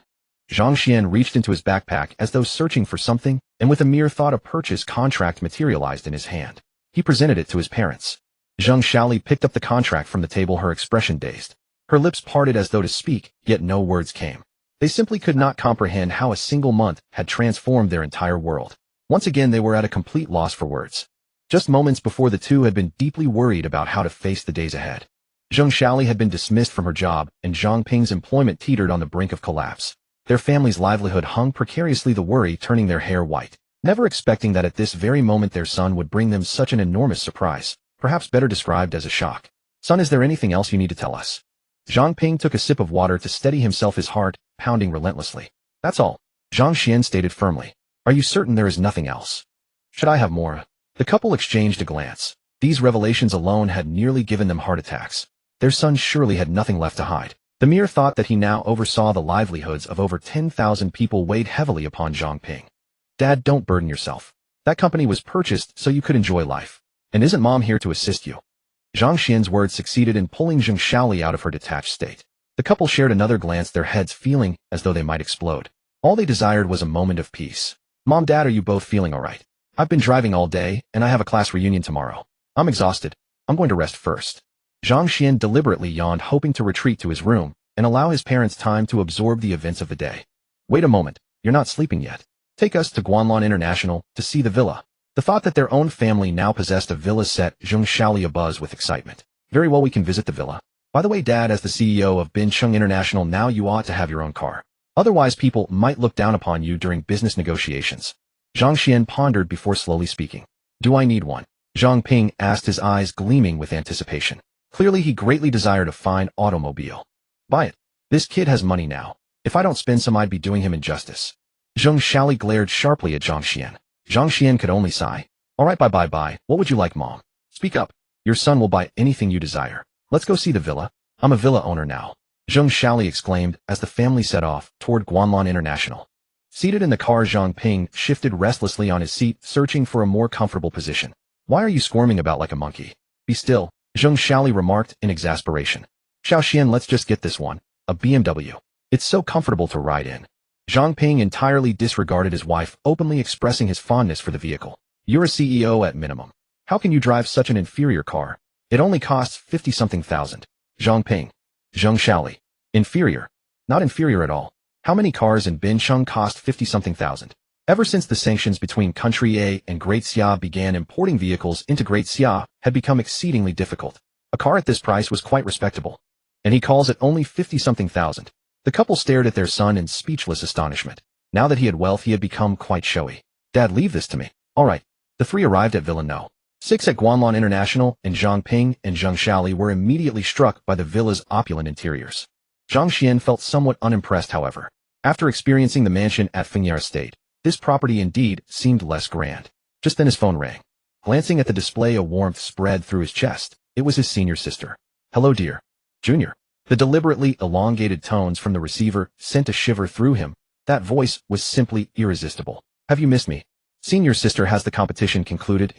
Zhang Xian reached into his backpack as though searching for something, and with a mere thought, a purchase contract materialized in his hand. He presented it to his parents. Zhang Xiali picked up the contract from the table, her expression dazed. Her lips parted as though to speak, yet no words came. They simply could not comprehend how a single month had transformed their entire world. Once again they were at a complete loss for words. Just moments before the two had been deeply worried about how to face the days ahead. Zhang Xiaoli had been dismissed from her job, and Zhang Ping's employment teetered on the brink of collapse. Their family's livelihood hung precariously, the worry turning their hair white, never expecting that at this very moment their son would bring them such an enormous surprise, perhaps better described as a shock. Son, is there anything else you need to tell us? Zhang Ping took a sip of water to steady himself, his heart pounding relentlessly. That's all, Zhang Xian stated firmly. Are you certain there is nothing else? Should I have more? The couple exchanged a glance. These revelations alone had nearly given them heart attacks. Their son surely had nothing left to hide. The mere thought that he now oversaw the livelihoods of over 10,000 people weighed heavily upon Zhang Ping. Dad, don't burden yourself. That company was purchased so you could enjoy life. And isn't Mom here to assist you? Zhang Xian's words succeeded in pulling Zhang Xiaoli out of her detached state. The couple shared another glance, their heads feeling as though they might explode. All they desired was a moment of peace. Mom, Dad, are you both feeling all right? I've been driving all day, and I have a class reunion tomorrow. I'm exhausted. I'm going to rest first. Zhang Xian deliberately yawned, hoping to retreat to his room and allow his parents time to absorb the events of the day. Wait a moment, you're not sleeping yet. Take us to Guanlan International to see the villa. The thought that their own family now possessed a villa set Zhang Xiaoli abuzz with excitement. Very well, we can visit the villa. By the way, Dad, as the CEO of Bincheng International, now you ought to have your own car. Otherwise, people might look down upon you during business negotiations. Zhang Xian pondered before slowly speaking. Do I need one? Zhang Ping asked, his eyes gleaming with anticipation. Clearly, he greatly desired a fine automobile. Buy it. This kid has money now. If I don't spend some, I'd be doing him injustice. Zhang Xiaoli glared sharply at Zhang Xian. Zhang Xian could only sigh. All right, bye. What would you like, Mom? Speak up. Your son will buy anything you desire. Let's go see the villa. I'm a villa owner now. Zhang Xiaoli exclaimed as the family set off toward Guanlan International. Seated in the car, Zhang Ping shifted restlessly on his seat, searching for a more comfortable position. Why are you squirming about like a monkey? Be still, Zhang Xiaoli remarked in exasperation. Xiao Xian, let's just get this one. A BMW. It's so comfortable to ride in. Zhang Ping entirely disregarded his wife, openly expressing his fondness for the vehicle. You're a CEO at minimum. How can you drive such an inferior car? It only costs 50-something thousand. Zhang Ping. Zhang Xiaoli. Inferior. Not inferior at all. How many cars in Bincheng cost 50-something thousand? Ever since the sanctions between Country A and Great Xia began, importing vehicles into Great Xia had become exceedingly difficult. A car at this price was quite respectable. And he calls it only 50-something thousand. The couple stared at their son in speechless astonishment. Now that he had wealth, he had become quite showy. Dad, leave this to me. All right. The three arrived at Villa No. 6 at Guanlan International, and Zhang Ping and Zhang Xiaoli were immediately struck by the villa's opulent interiors. Zhang Xian felt somewhat unimpressed, however. After experiencing the mansion at Fengyar Estate, this property indeed seemed less grand. Just then his phone rang. Glancing at the display, a warmth spread through his chest. It was his senior sister. Hello, dear. Junior. The deliberately elongated tones from the receiver sent a shiver through him. That voice was simply irresistible. Have you missed me? Senior sister, has the competition concluded?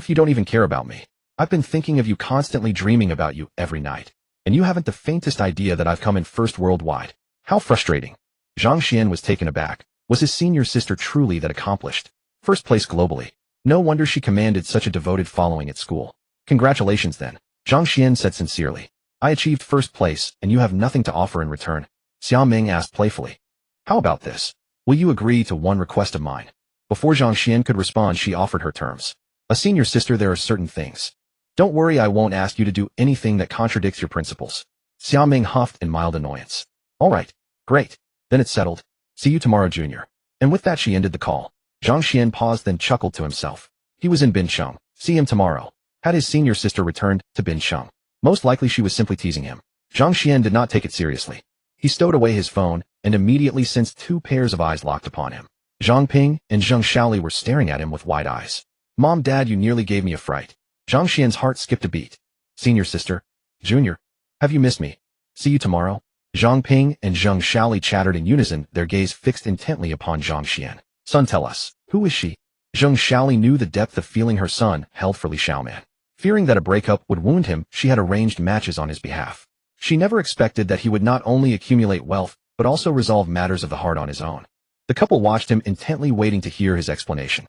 You don't even care about me. I've been thinking of you, constantly dreaming about you every night. And you haven't the faintest idea that I've come in first worldwide. How frustrating. Zhang Xian was taken aback. Was his senior sister truly that accomplished? First place globally. No wonder she commanded such a devoted following at school. Congratulations then, Zhang Xian said sincerely. I achieved first place, and you have nothing to offer in return. Xia Ming asked playfully. How about this? Will you agree to one request of mine? Before Zhang Xian could respond, she offered her terms. A senior sister, there are certain things. Don't worry, I won't ask you to do anything that contradicts your principles. Xia Ming huffed in mild annoyance. All right. Great. Then it's settled. See you tomorrow, Junior. And with that she ended the call. Zhang Xian paused, then chuckled to himself. He was in Bincheng. See him tomorrow. Had his senior sister returned to Bincheng? Most likely she was simply teasing him. Zhang Xian did not take it seriously. He stowed away his phone and immediately sensed two pairs of eyes locked upon him. Zhang Ping and Zhang Xiaoli were staring at him with wide eyes. Mom, Dad, you nearly gave me a fright. Zhang Xian's heart skipped a beat. Senior sister. Junior. Have you missed me? See you tomorrow. Zhang Ping and Zhang Xiaoli chattered in unison, their gaze fixed intently upon Zhang Xian. Son, tell us, who is she? Zhang Xiaoli knew the depth of feeling her son held for Li Xiaoman. Fearing that a breakup would wound him, she had arranged matches on his behalf. She never expected that he would not only accumulate wealth, but also resolve matters of the heart on his own. The couple watched him intently, waiting to hear his explanation.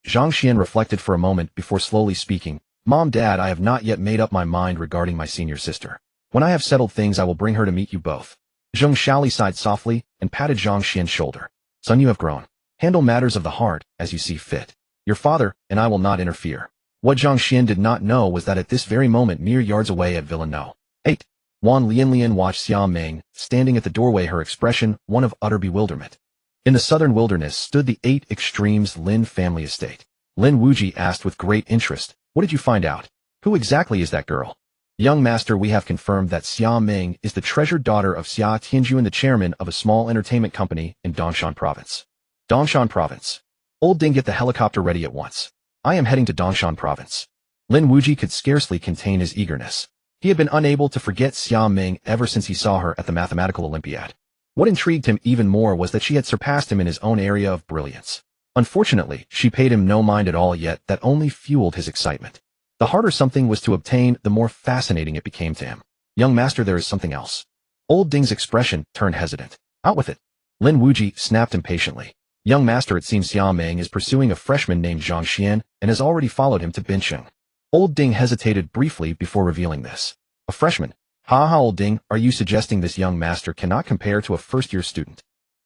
Zhang Xian reflected for a moment before slowly speaking. Mom, Dad, I have not yet made up my mind regarding my senior sister. When I have settled things, I will bring her to meet you both. Zhang Xiaoli sighed softly and patted Zhang Xian's shoulder. Son, you have grown. Handle matters of the heart as you see fit. Your father and I will not interfere. What Zhang Xuan did not know was that at this very moment, mere yards away at Villa No. 8, Wan Lianlian watched Xia Ming, standing at the doorway, her expression one of utter bewilderment. In the southern wilderness stood the 8 Extremes Lin family estate. Lin Wuji asked with great interest, "What did you find out? Who exactly is that girl?" "Young master, we have confirmed that Xia Ming is the treasured daughter of Xia Tianjuan, the chairman of a small entertainment company in Dongshan province." Dongshan province. Old Ding, get the helicopter ready at once. I am heading to Dongshan province. Lin Wuji could scarcely contain his eagerness. He had been unable to forget Xia Ming ever since he saw her at the mathematical Olympiad. What intrigued him even more was that she had surpassed him in his own area of brilliance. Unfortunately, she paid him no mind at all, yet that only fueled his excitement. The harder something was to obtain, the more fascinating it became to him. "Young master, there is something else." Old Ding's expression turned hesitant. "Out with it." Lin Wuji snapped impatiently. "Young master, it seems Xia Ming is pursuing a freshman named Zhang Xuan and has already followed him to Bincheng." Old Ding hesitated briefly before revealing this. "A freshman? Ha, Old Ding, are you suggesting this young master cannot compare to a first-year student?"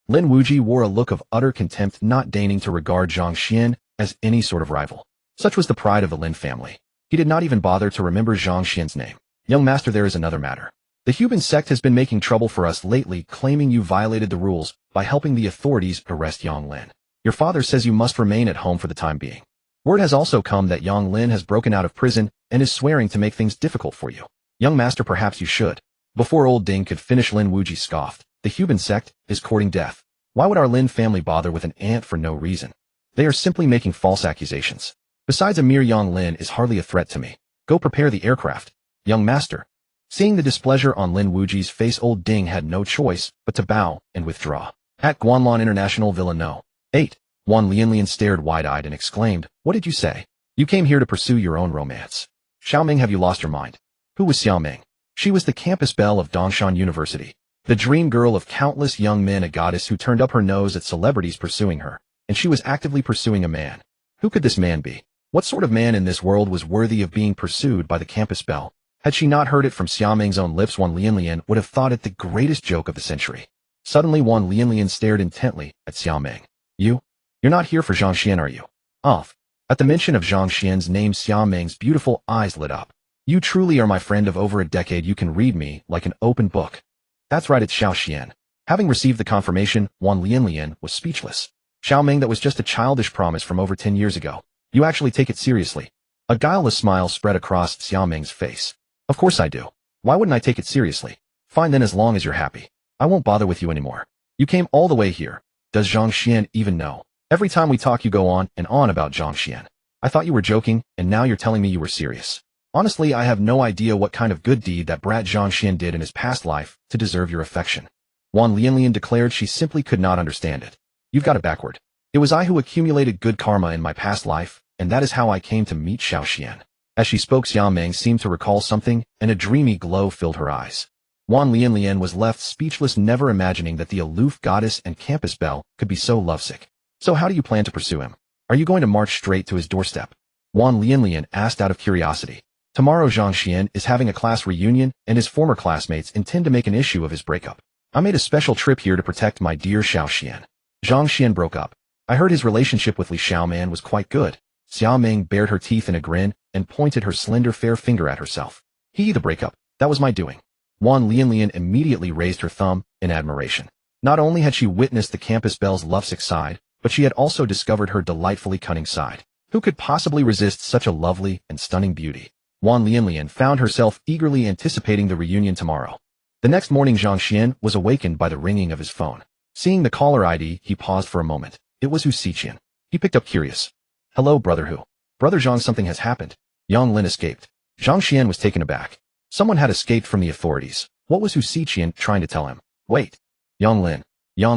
Lin Wuji wore a look of utter contempt, not deigning to regard Zhang Xuan as any sort of rival. Such was the pride of the Lin family. He did not even bother to remember Zhang Xuan's name. "Young master, there is another matter. The Huban sect has been making trouble for us lately, claiming you violated the rules by helping the authorities arrest Yang Lin. Your father says you must remain at home for the time being. Word has also come that Yang Lin has broken out of prison and is swearing to make things difficult for you. Young master, perhaps you should." Before Old Ding could finish, Lin Wuji scoffed. "The Huban sect is courting death. Why would our Lin family bother with an ant for no reason? They are simply making false accusations. Besides, a mere Yang Lin is hardly a threat to me. Go prepare the aircraft." "Young master." Seeing the displeasure on Lin Wuji's face, Old Ding had no choice but to bow and withdraw. At Guanlan International Villa No. 8, Wan Lianlian stared wide-eyed and exclaimed, "What did you say? You came here to pursue your own romance. Xiaoming, have you lost your mind?" Who was Xiaoming? She was the campus belle of Dongshan University, the dream girl of countless young men, a goddess who turned up her nose at celebrities pursuing her, and she was actively pursuing a man. Who could this man be? What sort of man in this world was worthy of being pursued by the campus belle? Had she not heard it from Xiaoming's own lips, Wan Lianlian would have thought it the greatest joke of the century. Suddenly, Wan Lianlian stared intently at Xiaoming. You're not here for Zhang Xuan, are you?" "Off." At the mention of Zhang Xuan's name, Xiaoming's beautiful eyes lit up. "You truly are my friend of over a decade. You can read me like an open book." "That's right, it's Xiao Xian." Having received the confirmation, Wan Lianlian was speechless. "Xiaoming, that was just a childish promise from over 10 years ago. You actually take it seriously." A guileless smile spread across Xiaoming's face. "Of course I do. Why wouldn't I take it seriously? Fine then, as long as you're happy. I won't bother with you anymore. You came all the way here. Does Zhang Xuan even know? Every time we talk you go on and on about Zhang Xuan. I thought you were joking, and now you're telling me you were serious. Honestly, I have no idea what kind of good deed that brat Zhang Xuan did in his past life to deserve your affection." Wan Lianlian declared she simply could not understand it. "You've got it backward. It was I who accumulated good karma in my past life, and that is how I came to meet Xiao Xian." As she spoke, Xiaoming seemed to recall something, and a dreamy glow filled her eyes. Wan Lianlian was left speechless, never imagining that the aloof goddess and campus belle could be so lovesick. "So how do you plan to pursue him? Are you going to march straight to his doorstep?" Wan Lianlian asked out of curiosity. "Tomorrow Zhang Xuan is having a class reunion, and his former classmates intend to make an issue of his breakup. I made a special trip here to protect my dear Xiao Xian." Zhang Xuan broke up. I heard his relationship with Li Xiaoman was quite good. Xiaoming bared her teeth in a grin and pointed her slender fair finger at herself. The breakup, that was my doing." Wan Lianlian immediately raised her thumb in admiration. Not only had she witnessed the campus belle's lovesick side, but she had also discovered her delightfully cunning side. Who could possibly resist such a lovely and stunning beauty? Wan Lianlian found herself eagerly anticipating the reunion tomorrow. The next morning, Zhang Xuan was awakened by the ringing of his phone. Seeing the caller ID, he paused for a moment. It was Hu Xiqian. He picked up curious. "Hello, brother Hu. Brother Zhang, something has happened. Yang Lin escaped." Zhang Xuan was taken aback. Someone had escaped from the authorities. What was Hu Xiqian trying to tell him? "Wait. Yang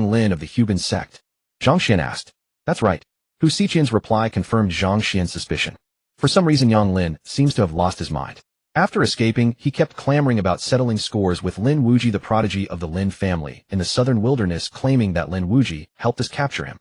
Lin of the Huban sect?" Zhang Xuan asked. "That's right." Hu Xiqian's reply confirmed Zhang Xuan's suspicion. For some reason, Yang Lin seems to have lost his mind. After escaping, he kept clamoring about settling scores with Lin Wuji, the prodigy of the Lin family, in the southern wilderness, claiming that Lin Wuji helped us capture him.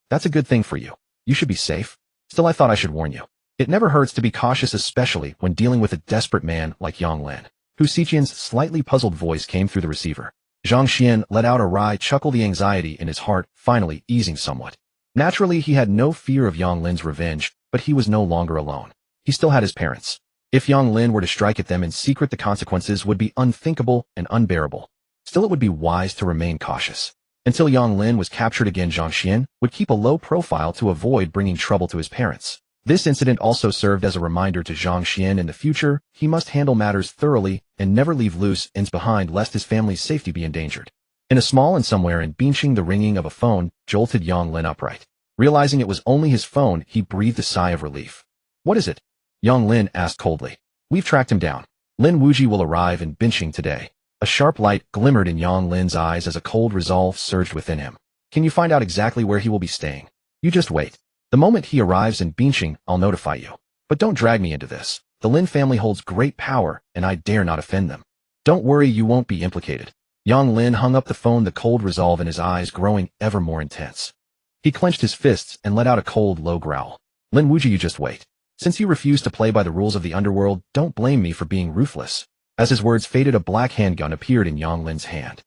"That's a good thing for you. You should be safe. Still, I thought I should warn you. It never hurts to be cautious, especially when dealing with a desperate man like Yang Lin." Hu Xiqian's slightly puzzled voice came through the receiver. Zhang Xuan let out a wry chuckle, the anxiety in his heart finally easing somewhat. Naturally, he had no fear of Yang Lin's revenge, but he was no longer alone. he still had his parents. If Yang Lin were to strike at them in secret, the consequences would be unthinkable and unbearable. Still, it would be wise to remain cautious. Until Yang Lin was captured again, Zhang Xuan would keep a low profile to avoid bringing trouble to his parents. This incident also served as a reminder to Zhang Xuan in the future he must handle matters thoroughly and never leave loose ends behind lest his family's safety be endangered. In a small and somewhere in Binqing, the ringing of a phone jolted Yang Lin upright. Realizing it was only his phone, he breathed a sigh of relief. What is it? Yang Lin asked coldly. We've tracked him down. Lin Wuji will arrive in Binqing today. A sharp light glimmered in Yang Lin's eyes as a cold resolve surged within him. Can you find out exactly where he will be staying? You just wait. The moment he arrives in Binqing, I'll notify you. But don't drag me into this. The Lin family holds great power, and I dare not offend them. Don't worry, you won't be implicated. Yang Lin hung up the phone, the cold resolve in his eyes growing ever more intense. He clenched his fists and let out a cold, low growl. Lin Wuji, you just wait. Since you refuse to play by the rules of the underworld, don't blame me for being ruthless. As his words faded, a black handgun appeared in Yang Lin's hand.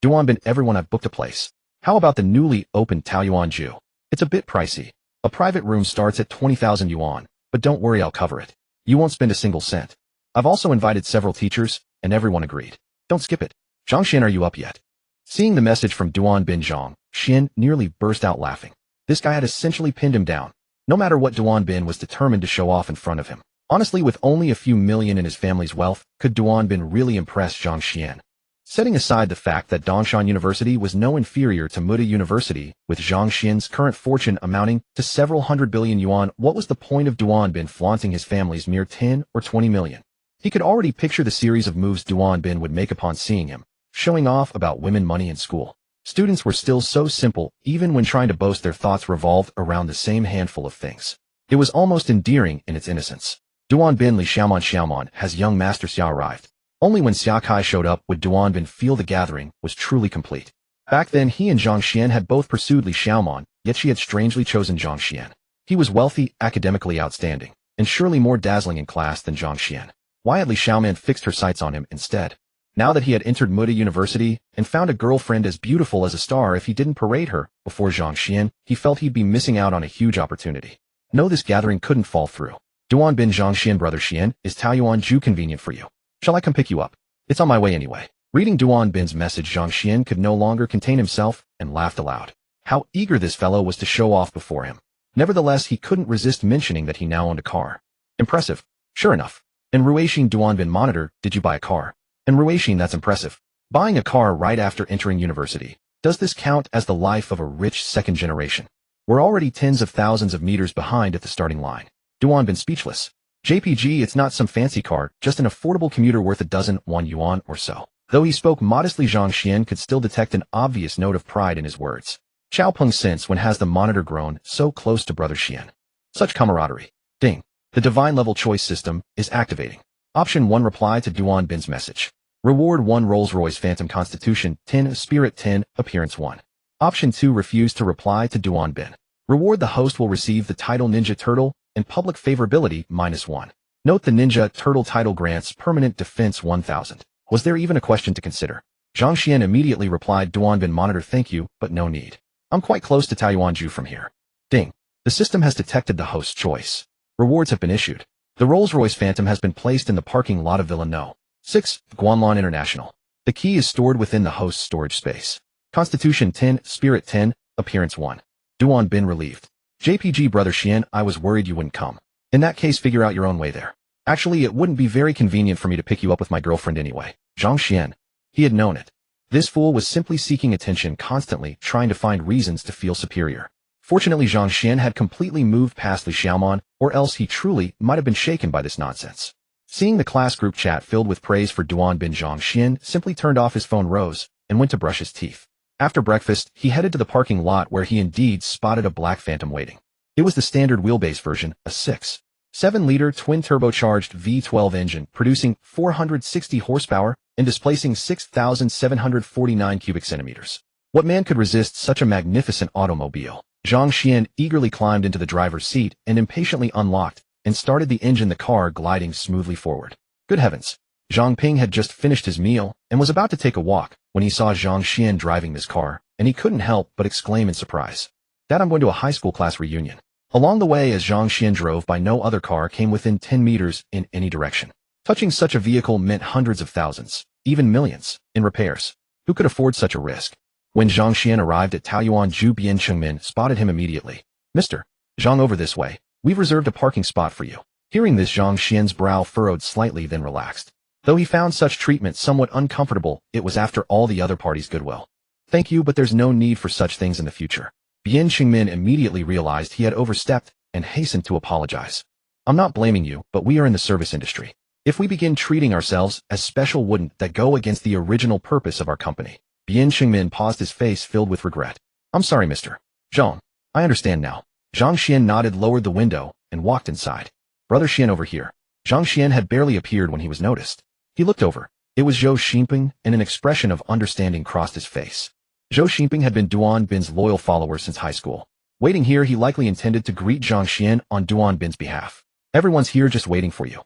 Duanbin, everyone, I've booked a place. How about the newly opened Taoyuan-ju? It's a bit pricey. A private room starts at 20,000 yuan, but don't worry, I'll cover it. You won't spend a single cent. I've also invited several teachers, and everyone agreed. Don't skip it. Zhang Xuan, are you up yet? Seeing the message from Duanbin, Zhang Xuan nearly burst out laughing. This guy had essentially pinned him down. No matter what, Duanbin was determined to show off in front of him. Honestly, with only a few million in his family's wealth, could Duanbin really impress Zhang Xuan? Setting aside the fact that Dongshan University was no inferior to Muda University, with Zhang Xuan's current fortune amounting to several hundred billion yuan, what was the point of Duanbin flaunting his family's mere 10 or 20 million? He could already picture the series of moves Duanbin would make upon seeing him, showing off about women, money, and school. Students were still so simple, even when trying to boast, their thoughts revolved around the same handful of things. It was almost endearing in its innocence. Duanbin Li Xiaomon has young Master Xia arrived. Only when Xia Kai showed up would Duanbin feel the gathering was truly complete. Back then, he and Zhang Xuan had both pursued Li Xiaomon, yet she had strangely chosen Zhang Xuan. He was wealthy, academically outstanding, and surely more dazzling in class than Zhang Xuan. Why had Li Xiaomon fixed her sights on him instead? Now that he had entered Muda University and found a girlfriend as beautiful as a star, if he didn't parade her before Zhang Xuan, he felt he'd be missing out on a huge opportunity. No, this gathering couldn't fall through. Duanbin, Zhang Xuan, brother Xuan, is Taoyuan-ju convenient for you? Shall I come pick you up? It's on my way anyway. Reading Duanbin's message, Zhang Xuan could no longer contain himself and laughed aloud. How eager this fellow was to show off before him. Nevertheless, he couldn't resist mentioning that he now owned a car. Impressive. Sure enough. And Ruixin, Duanbin, monitor, did you buy a car? And Ruixin, that's impressive. Buying a car right after entering university. Does this count as the life of a rich second generation? We're already tens of thousands of meters behind at the starting line. Duanbin speechless. JPG, it's not some fancy car, just an affordable commuter worth a dozen yuan or so. Though he spoke modestly, Zhang Xuan could still detect an obvious note of pride in his words. Xiao Peng, since when has the monitor grown so close to brother Xuan? Such camaraderie. Ding. The divine level choice system is activating. Option 1, reply to Duanbin's message. Reward 1, Rolls-Royce Phantom, Constitution 10, Spirit 10, Appearance 1. Option 2, refuse to reply to Duanbin. Reward, the host will receive the title Ninja Turtle and public favorability -1. Note, the Ninja Turtle title grants permanent defense 1000. Was there even a question to consider? Zhang Xuan immediately replied, Duanbin, monitor, thank you, but no need. I'm quite close to Taoyuan-ju from here. Ding. The system has detected the host's choice. Rewards have been issued. The Rolls-Royce Phantom has been placed in the parking lot of Villa No. 6, Guanlan International. The key is stored within the host's storage space. Constitution 10, Spirit 10, Appearance 1. Duanbin relieved. JPG, brother Xuan, I was worried you wouldn't come. In that case, figure out your own way there. Actually, it wouldn't be very convenient for me to pick you up with my girlfriend anyway. Zhang Xuan. He had known it. This fool was simply seeking attention, constantly trying to find reasons to feel superior. Fortunately, Zhang Xuan had completely moved past Li Xiaomon, or else he truly might have been shaken by this nonsense. Seeing the class group chat filled with praise for Duanbin, Zhang Xuan simply turned off his phone, rose, and went to brush his teeth. After breakfast, he headed to the parking lot where he indeed spotted a black Phantom waiting. It was the standard wheelbase version, a 6.7-liter twin-turbocharged V12 engine, producing 460 horsepower and displacing 6,749 cubic centimeters. What man could resist such a magnificent automobile? Zhang Xuan eagerly climbed into the driver's seat and impatiently unlocked and started the engine, the car gliding smoothly forward. Good heavens! Zhang Ping had just finished his meal and was about to take a walk when he saw Zhang Xuan driving this car, and he couldn't help but exclaim in surprise. Dad, I'm going to a high school class reunion. Along the way, as Zhang Xuan drove by, no other car came within 10 meters in any direction. Touching such a vehicle meant hundreds of thousands, even millions, in repairs. Who could afford such a risk? When Zhang Xuan arrived at Taoyuan, Zhu Bianchengmin spotted him immediately. Mr. Zhang, over this way. We've reserved a parking spot for you. Hearing this, Zhang Xuan's brow furrowed slightly, then relaxed. Though he found such treatment somewhat uncomfortable, it was after all the other party's goodwill. Thank you, but there's no need for such things in the future. Bianchengmin immediately realized he had overstepped and hastened to apologize. I'm not blaming you, but we are in the service industry. If we begin treating ourselves as special, wouldn't that go against the original purpose of our company? Bianchengmin paused, his face filled with regret. I'm sorry, Mr. Zhang. I understand now. Zhang Xuan nodded, lowered the window, and walked inside. Brother Xuan, over here. Zhang Xuan had barely appeared when he was noticed. He looked over. It was Zhou Xinping, and an expression of understanding crossed his face. Zhou Xinping had been Duan Bin's loyal follower since high school. Waiting here, he likely intended to greet Zhang Xuan on Duan Bin's behalf. Everyone's here just waiting for you.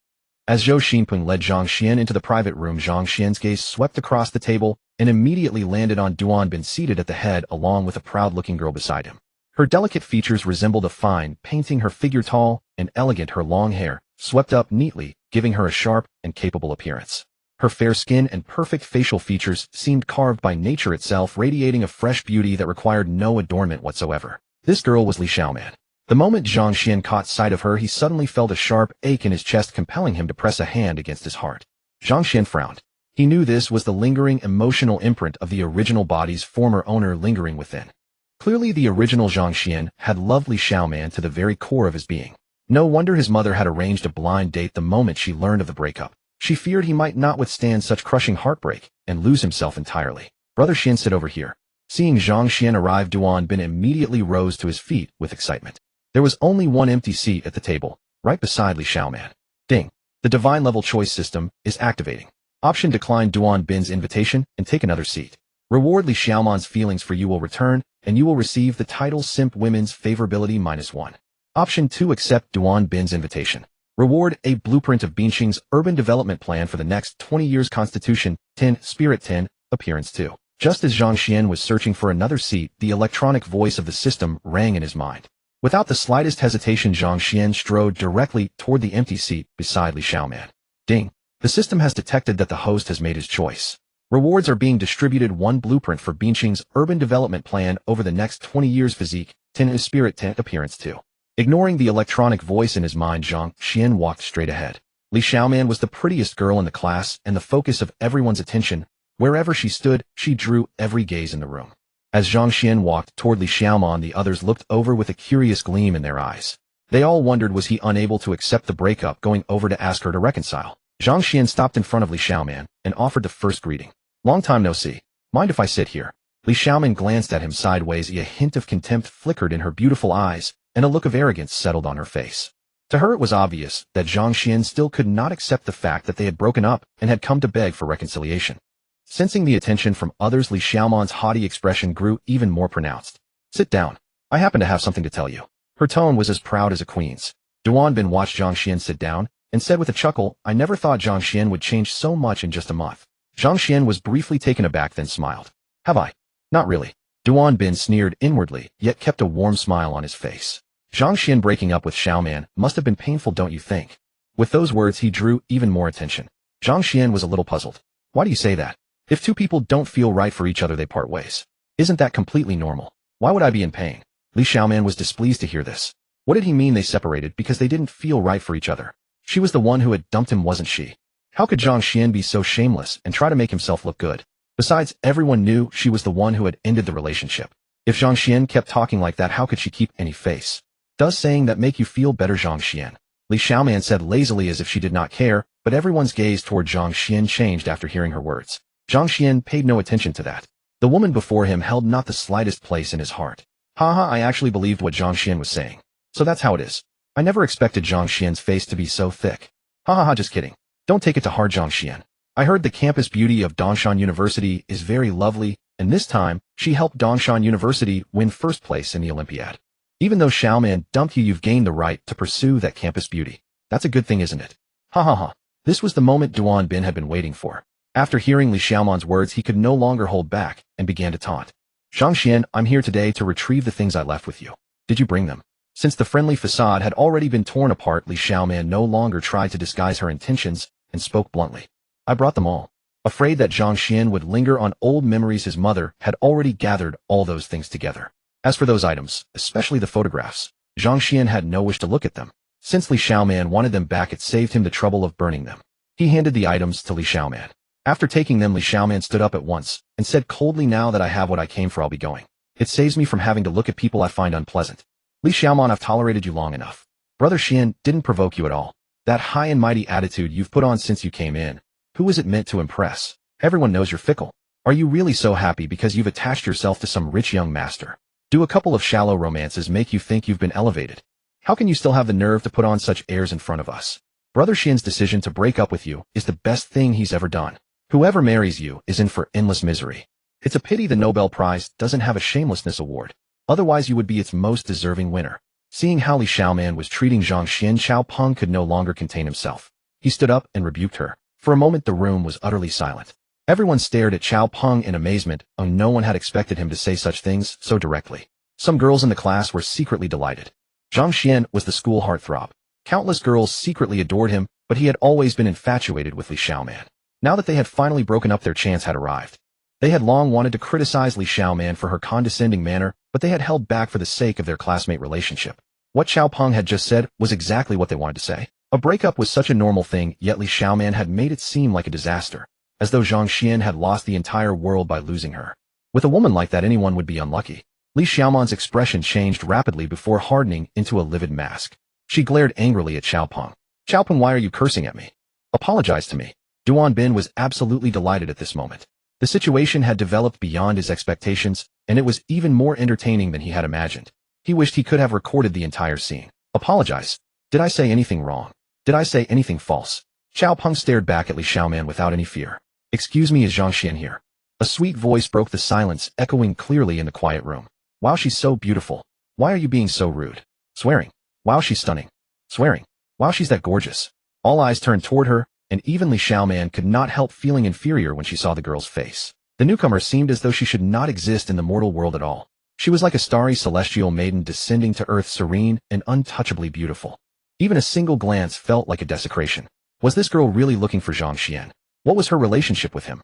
As Zhou Xinping led Zhang Xuan into the private room, Zhang Xuan's gaze swept across the table and immediately landed on Duan Bin, seated at the head along with a proud-looking girl beside him. Her delicate features resembled a fine painting, her figure tall and elegant, her long hair swept up neatly, giving her a sharp and capable appearance. Her fair skin and perfect facial features seemed carved by nature itself, radiating a fresh beauty that required no adornment whatsoever. This girl was Li Xiaoman. The moment Zhang Xuan caught sight of her, he suddenly felt a sharp ache in his chest, compelling him to press a hand against his heart. Zhang Xuan frowned. He knew this was the lingering emotional imprint of the original body's former owner lingering within. Clearly, the original Zhang Xuan had loved Li Xiaoman to the very core of his being. No wonder his mother had arranged a blind date the moment she learned of the breakup. She feared he might not withstand such crushing heartbreak and lose himself entirely. Brother Xuan, sit over here. Seeing Zhang Xuan arrive, Duan Bin immediately rose to his feet with excitement. There was only one empty seat at the table, right beside Li Xiaoman. Ding. The divine level choice system is activating. Option: decline Duan Bin's invitation and take another seat. Reward: Li Xiaoman's feelings for you will return, and you will receive the title Simp Women's Favorability -1. Option 2: accept Duan Bin's invitation. Reward: a blueprint of Binqing's urban development plan for the next 20 years. Constitution 10, Spirit 10, Appearance 2. Just as Zhang Xuan was searching for another seat, the electronic voice of the system rang in his mind. Without the slightest hesitation, Zhang Xuan strode directly toward the empty seat beside Li Xiaoman. Ding. The system has detected that the host has made his choice. Rewards are being distributed: 1 blueprint for Binqing's urban development plan over the next 20 years. Physique 10, Spirit 10, Appearance 2. Ignoring the electronic voice in his mind, Zhang Xuan walked straight ahead. Li Xiaoman was the prettiest girl in the class and the focus of everyone's attention. Wherever she stood, she drew every gaze in the room. As Zhang Xuan walked toward Li Xiaoman, the others looked over with a curious gleam in their eyes. They all wondered, was he unable to accept the breakup, going over to ask her to reconcile? Zhang Xuan stopped in front of Li Xiaoman and offered the first greeting. Long time no see. Mind if I sit here? Li Xiaoman glanced at him sideways. A hint of contempt flickered in her beautiful eyes, and a look of arrogance settled on her face. To her, it was obvious that Zhang Xuan still could not accept the fact that they had broken up and had come to beg for reconciliation. Sensing the attention from others, Li Xiaoman's haughty expression grew even more pronounced. Sit down. I happen to have something to tell you. Her tone was as proud as a queen's. Duan Bin watched Zhang Xuan sit down and said with a chuckle, I never thought Zhang Xuan would change so much in just a month. Zhang Xuan was briefly taken aback, then smiled. Have I? Not really. Duan Bin sneered inwardly, yet kept a warm smile on his face. Zhang Xuan breaking up with Xiaoman must have been painful, don't you think? With those words, he drew even more attention. Zhang Xuan was a little puzzled. Why do you say that? If two people don't feel right for each other, they part ways. Isn't that completely normal? Why would I be in pain? Li Xiaoman was displeased to hear this. What did he mean they separated because they didn't feel right for each other? She was the one who had dumped him, wasn't she? How could Zhang Xuan be so shameless and try to make himself look good? Besides, everyone knew she was the one who had ended the relationship. If Zhang Xuan kept talking like that, how could she keep any face? Does saying that make you feel better, Zhang Xuan? Li Xiaoman said lazily, as if she did not care, but everyone's gaze toward Zhang Xuan changed after hearing her words. Zhang Xuan paid no attention to that. The woman before him held not the slightest place in his heart. Haha, I actually believed what Zhang Xuan was saying. So that's how it is. I never expected Zhang Xuan's face to be so thick. Haha, just kidding. Don't take it to heart, Zhang Xuan. I heard the campus beauty of Dongshan University is very lovely, and this time, she helped Dongshan University win first place in the Olympiad. Even though Xiaoman dumped you, you've gained the right to pursue that campus beauty. That's a good thing, isn't it? Ha ha ha. This was the moment Duan Bin had been waiting for. After hearing Li Xiaoman's words, he could no longer hold back and began to taunt. Zhang Xuan, I'm here today to retrieve the things I left with you. Did you bring them? Since the friendly facade had already been torn apart, Li Xiaoman no longer tried to disguise her intentions and spoke bluntly. I brought them all. Afraid that Zhang Xuan would linger on old memories, his mother had already gathered all those things together. As for those items, especially the photographs, Zhang Xuan had no wish to look at them. Since Li Xiaoman wanted them back, it saved him the trouble of burning them. He handed the items to Li Xiaoman. After taking them, Li Xiaoman stood up at once and said coldly, now that I have what I came for, I'll be going. It saves me from having to look at people I find unpleasant. Li Xiaoman, I've tolerated you long enough. Brother Xian didn't provoke you at all. That high and mighty attitude you've put on since you came in, who is it meant to impress? Everyone knows you're fickle. Are you really so happy because you've attached yourself to some rich young master? Do a couple of shallow romances make you think you've been elevated? How can you still have the nerve to put on such airs in front of us? Brother Xian's decision to break up with you is the best thing he's ever done. Whoever marries you is in for endless misery. It's a pity the Nobel Prize doesn't have a shamelessness award. Otherwise you would be its most deserving winner. Seeing how Li Xiaoman was treating Zhang Xuan, Xiao Peng could no longer contain himself. He stood up and rebuked her. For a moment the room was utterly silent. Everyone stared at Xiao Peng in amazement, and no one had expected him to say such things so directly. Some girls in the class were secretly delighted. Zhang Xuan was the school heartthrob. Countless girls secretly adored him, but he had always been infatuated with Li Xiaoman. Now that they had finally broken up, their chance had arrived. They had long wanted to criticize Li Xiaoman for her condescending manner, but they had held back for the sake of their classmate relationship. What Xiao Peng had just said was exactly what they wanted to say. A breakup was such a normal thing, yet Li Xiaoman had made it seem like a disaster, as though Zhang Xuan had lost the entire world by losing her. With a woman like that, anyone would be unlucky. Li Xiaoman's expression changed rapidly before hardening into a livid mask. She glared angrily at Xiao Peng. Xiao Peng, why are you cursing at me? Apologize to me. Duan Bin was absolutely delighted at this moment. The situation had developed beyond his expectations, and it was even more entertaining than he had imagined. He wished he could have recorded the entire scene. Apologize? Did I say anything wrong? Did I say anything false? Xiao Peng stared back at Li Xiaoman without any fear. Excuse me, is Zhang Xuan here? A sweet voice broke the silence, echoing clearly in the quiet room. Wow, she's so beautiful. Why are you being so rude? Swearing. Wow, she's stunning. Swearing. Wow, she's that gorgeous. All eyes turned toward her, and even Li Xiaoman could not help feeling inferior when she saw the girl's face. The newcomer seemed as though she should not exist in the mortal world at all. She was like a starry celestial maiden descending to earth, serene and untouchably beautiful. Even a single glance felt like a desecration. Was this girl really looking for Zhang Xuan? What was her relationship with him?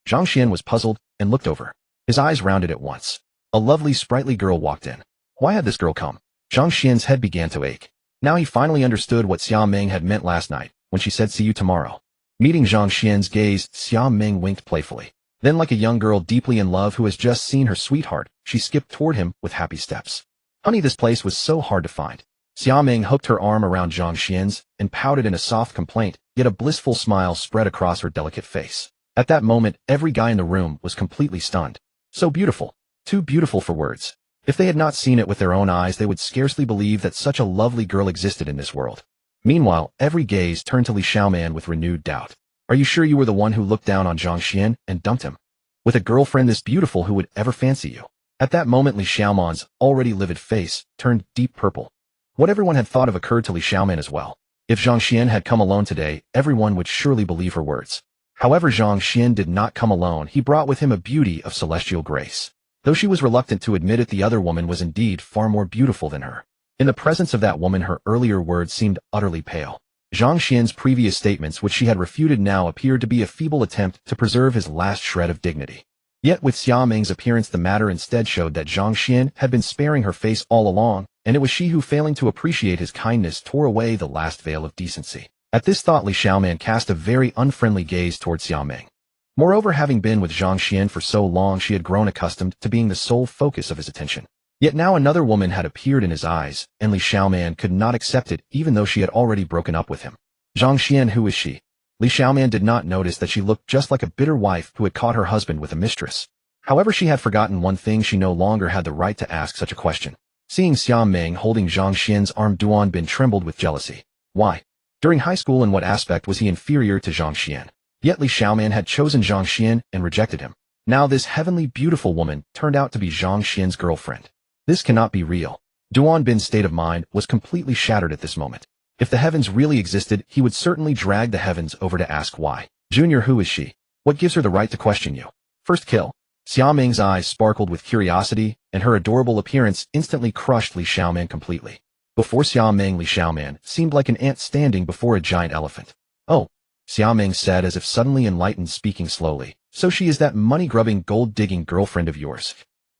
Zhang Xuan was puzzled and looked over. His eyes rounded at once. A lovely, sprightly girl walked in. Why had this girl come? Zhang Xuan's head began to ache. Now he finally understood what Xia Meng had meant last night, when she said, see you tomorrow. Meeting Zhang Xuan's gaze, Xia Meng winked playfully. Then, like a young girl deeply in love who has just seen her sweetheart, she skipped toward him with happy steps. Honey, this place was so hard to find. Xia Meng hooked her arm around Zhang Xuan's and pouted in a soft complaint, yet a blissful smile spread across her delicate face. At that moment, every guy in the room was completely stunned. So beautiful. Too beautiful for words. If they had not seen it with their own eyes, they would scarcely believe that such a lovely girl existed in this world. Meanwhile, every gaze turned to Li Xiaoman with renewed doubt. Are you sure you were the one who looked down on Zhang Xuan and dumped him? With a girlfriend this beautiful, who would ever fancy you? At that moment, Li Xiaoman's already livid face turned deep purple. What everyone had thought of occurred to Li Xiaoman as well. If Zhang Xuan had come alone today, everyone would surely believe her words. However, Zhang Xuan did not come alone. He brought with him a beauty of celestial grace. Though she was reluctant to admit it, the other woman was indeed far more beautiful than her. In the presence of that woman, her earlier words seemed utterly pale. Zhang Xuan's previous statements, which she had refuted, now appeared to be a feeble attempt to preserve his last shred of dignity. Yet with Xia Meng's appearance, the matter instead showed that Zhang Xuan had been sparing her face all along, and it was she who, failing to appreciate his kindness, tore away the last veil of decency. At this thought, Li Xiaoman cast a very unfriendly gaze toward Xia Meng. Moreover, having been with Zhang Xuan for so long, she had grown accustomed to being the sole focus of his attention. Yet now another woman had appeared in his eyes, and Li Xiaoman could not accept it, even though she had already broken up with him. Zhang Xuan, who is she? Li Xiaoman did not notice that she looked just like a bitter wife who had caught her husband with a mistress. However, she had forgotten one thing: she no longer had the right to ask such a question. Seeing Xia Meng holding Zhang Xuan's arm, Duan Bin trembled with jealousy. Why? During high school, in what aspect was he inferior to Zhang Xuan? Yet Li Xiaoman had chosen Zhang Xuan and rejected him. Now this heavenly beautiful woman turned out to be Zhang Xuan's girlfriend. This cannot be real. Duan Bin's state of mind was completely shattered at this moment. If the heavens really existed, he would certainly drag the heavens over to ask why. Junior, who is she? What gives her the right to question you? First kill. Xia Meng's eyes sparkled with curiosity, and her adorable appearance instantly crushed Li Xiaoman completely. Before Xiaoming, Li Xiaoman seemed like an ant standing before a giant elephant. Oh, Xiaoming said as if suddenly enlightened, speaking slowly. So she is that money-grubbing, gold-digging girlfriend of yours.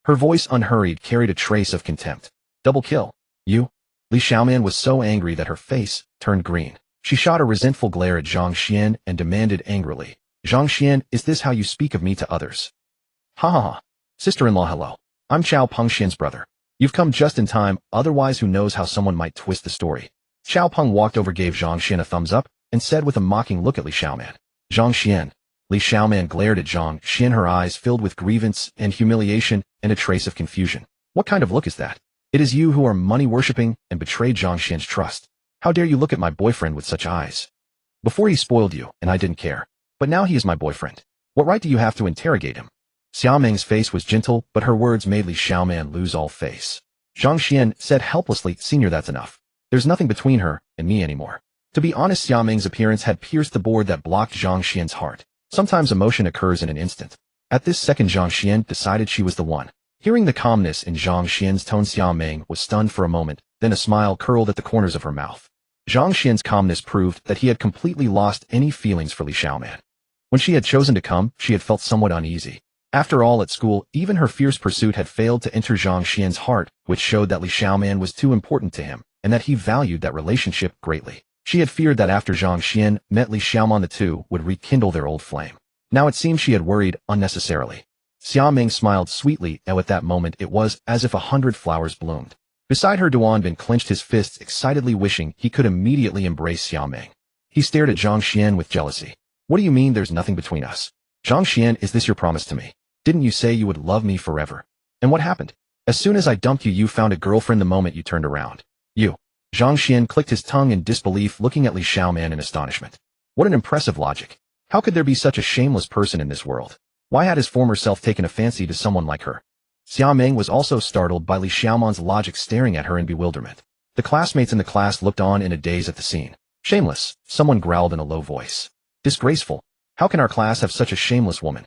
Her voice, unhurried, carried a trace of contempt. Double kill. You? Li Xiaoman was so angry that her face turned green. She shot a resentful glare at Zhang Xuan and demanded angrily, Zhang Xuan, is this how you speak of me to others? Ha ha ha. Sister-in-law, hello. I'm Xiao Peng Xian's brother. You've come just in time, otherwise who knows how someone might twist the story. Xiao Peng walked over, gave Zhang Xuan a thumbs up, and said with a mocking look at Li Xiaoman. Zhang Xuan. Li Xiaoman glared at Zhang Xuan, her eyes filled with grievance and humiliation and a trace of confusion. What kind of look is that? It is you who are money-worshipping and betrayed Zhang Xuan's trust. How dare you look at my boyfriend with such eyes? Before he spoiled you, and I didn't care. But now he is my boyfriend. What right do you have to interrogate him? Xiaoming's face was gentle, but her words made Li Xiaoman lose all face. Zhang Xuan said helplessly, Senior, that's enough. There's nothing between her and me anymore. To be honest, Xiaoming's appearance had pierced the board that blocked Zhang Xuan's heart. Sometimes emotion occurs in an instant. At this second, Zhang Xuan decided she was the one. Hearing the calmness in Zhang Xuan's tone, Xiaoming was stunned for a moment, then a smile curled at the corners of her mouth. Zhang Xuan's calmness proved that he had completely lost any feelings for Li Xiaoman. When she had chosen to come, she had felt somewhat uneasy. After all, at school, even her fierce pursuit had failed to enter Zhang Xuan's heart, which showed that Li Xiaoman was too important to him, and that he valued that relationship greatly. She had feared that after Zhang Xuan met Li Xiaoman, the two would rekindle their old flame. Now it seemed she had worried unnecessarily. Xiaoming smiled sweetly, and at that moment it was as if 100 flowers bloomed. Beside her, Duan Bin clenched his fists, excitedly wishing he could immediately embrace Xiaoming. He stared at Zhang Xuan with jealousy. What do you mean there's nothing between us? Zhang Xuan, is this your promise to me? Didn't you say you would love me forever? And what happened? As soon as I dumped you, you found a girlfriend the moment you turned around. You. Zhang Xuan clicked his tongue in disbelief, looking at Li Xiaoman in astonishment. What an impressive logic. How could there be such a shameless person in this world? Why had his former self taken a fancy to someone like her? Xiaoming was also startled by Li Xiaoman's logic, staring at her in bewilderment. The classmates in the class looked on in a daze at the scene. Shameless, someone growled in a low voice. Disgraceful. How can our class have such a shameless woman?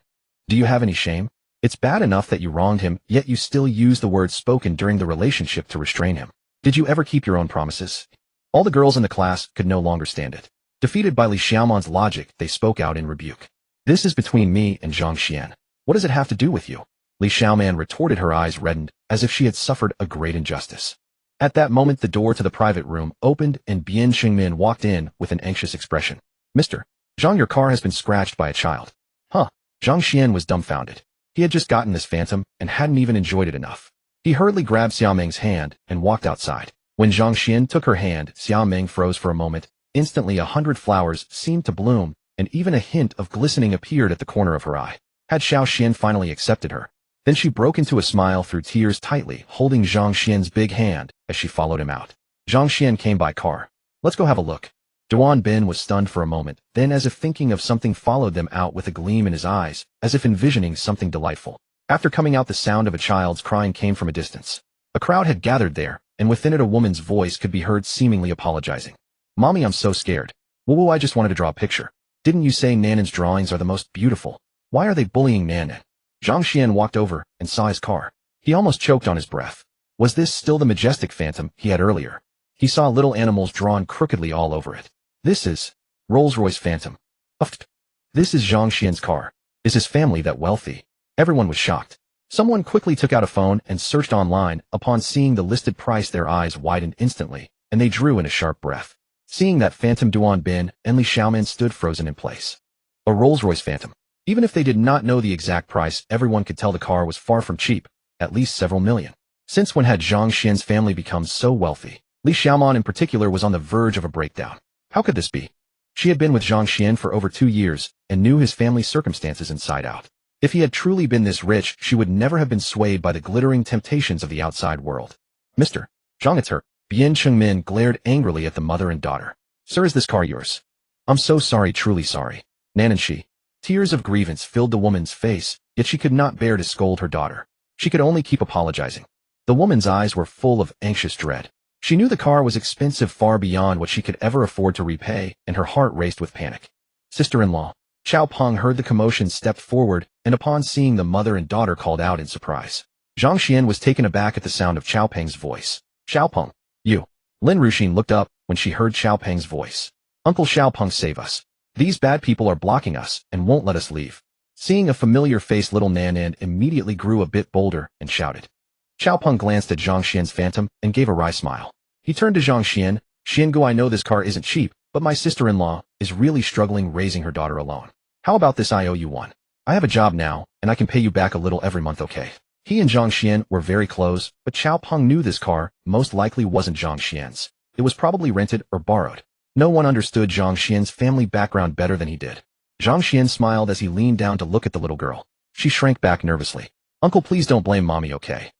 Do you have any shame? It's bad enough that you wronged him, yet you still use the words spoken during the relationship to restrain him. Did you ever keep your own promises? All the girls in the class could no longer stand it. Defeated by Li Xiaoman's logic, they spoke out in rebuke. This is between me and Zhang Xuan. What does it have to do with you? Li Xiaoman retorted, her eyes reddened, as if she had suffered a great injustice. At that moment, the door to the private room opened and Bian Qingmin walked in with an anxious expression. Mr. Zhang, your car has been scratched by a child. Huh? Zhang Xuan was dumbfounded. He had just gotten this phantom and hadn't even enjoyed it enough. He hurriedly grabbed Xiaoming's hand and walked outside. When Zhang Xuan took her hand, Xiaoming froze for a moment. Instantly 100 flowers seemed to bloom, and even a hint of glistening appeared at the corner of her eye. Had Xiao Xian finally accepted her? Then she broke into a smile through tears, tightly holding Zhang Xian's big hand as she followed him out. Zhang Xian came by car. Let's go have a look. Duan Bin was stunned for a moment, then as if thinking of something followed them out with a gleam in his eyes, as if envisioning something delightful. After coming out, the sound of a child's crying came from a distance. A crowd had gathered there, and within it a woman's voice could be heard seemingly apologizing. Mommy, I'm so scared. Woo, I just wanted to draw a picture. Didn't you say Nanan's drawings are the most beautiful? Why are they bullying Nanan? Zhang Xuan walked over and saw his car. He almost choked on his breath. Was this still the majestic phantom he had earlier? He saw little animals drawn crookedly all over it. This is Rolls-Royce Phantom. This is Zhang Xian's car. Is his family that wealthy? Everyone was shocked. Someone quickly took out a phone and searched online. Upon seeing the listed price, their eyes widened instantly, and they drew in a sharp breath. Seeing that phantom, Duan Bin and Li Xiaoman stood frozen in place. A Rolls-Royce Phantom. Even if they did not know the exact price, everyone could tell the car was far from cheap, at least several million. Since when had Zhang Xian's family become so wealthy? Li Xiaoman in particular was on the verge of a breakdown. How could this be? She had been with Zhang Xuan for over 2 years and knew his family's circumstances inside out. If he had truly been this rich, she would never have been swayed by the glittering temptations of the outside world. Mr. Zhang, it's her. Bian Qingmin glared angrily at the mother and daughter. Sir, is this car yours? I'm so sorry, truly sorry. Nan and she. Tears of grievance filled the woman's face, yet she could not bear to scold her daughter. She could only keep apologizing. The woman's eyes were full of anxious dread. She knew the car was expensive, far beyond what she could ever afford to repay, and her heart raced with panic. Sister-in-law. Xiao Peng heard the commotion, stepped forward, and upon seeing the mother and daughter called out in surprise. Zhang Xuan was taken aback at the sound of Xiao Peng's voice. Xiao Peng. You. Lin Ruxin looked up when she heard Xiao Peng's voice. Uncle Xiaopeng, save us. These bad people are blocking us and won't let us leave. Seeing a familiar face, little Nanan immediately grew a bit bolder and shouted. Xiaopeng glanced at Zhang Xian's phantom and gave a wry smile. He turned to Zhang Xian. Xiangu, I know this car isn't cheap, but my sister-in-law is really struggling raising her daughter alone. How about this? I owe you one. I have a job now, and I can pay you back a little every month, okay? He and Zhang Xian were very close, but Xiaopeng knew this car most likely wasn't Zhang Xian's. It was probably rented or borrowed. No one understood Zhang Xian's family background better than he did. Zhang Xian smiled as he leaned down to look at the little girl. She shrank back nervously. Uncle, please don't blame mommy, okay?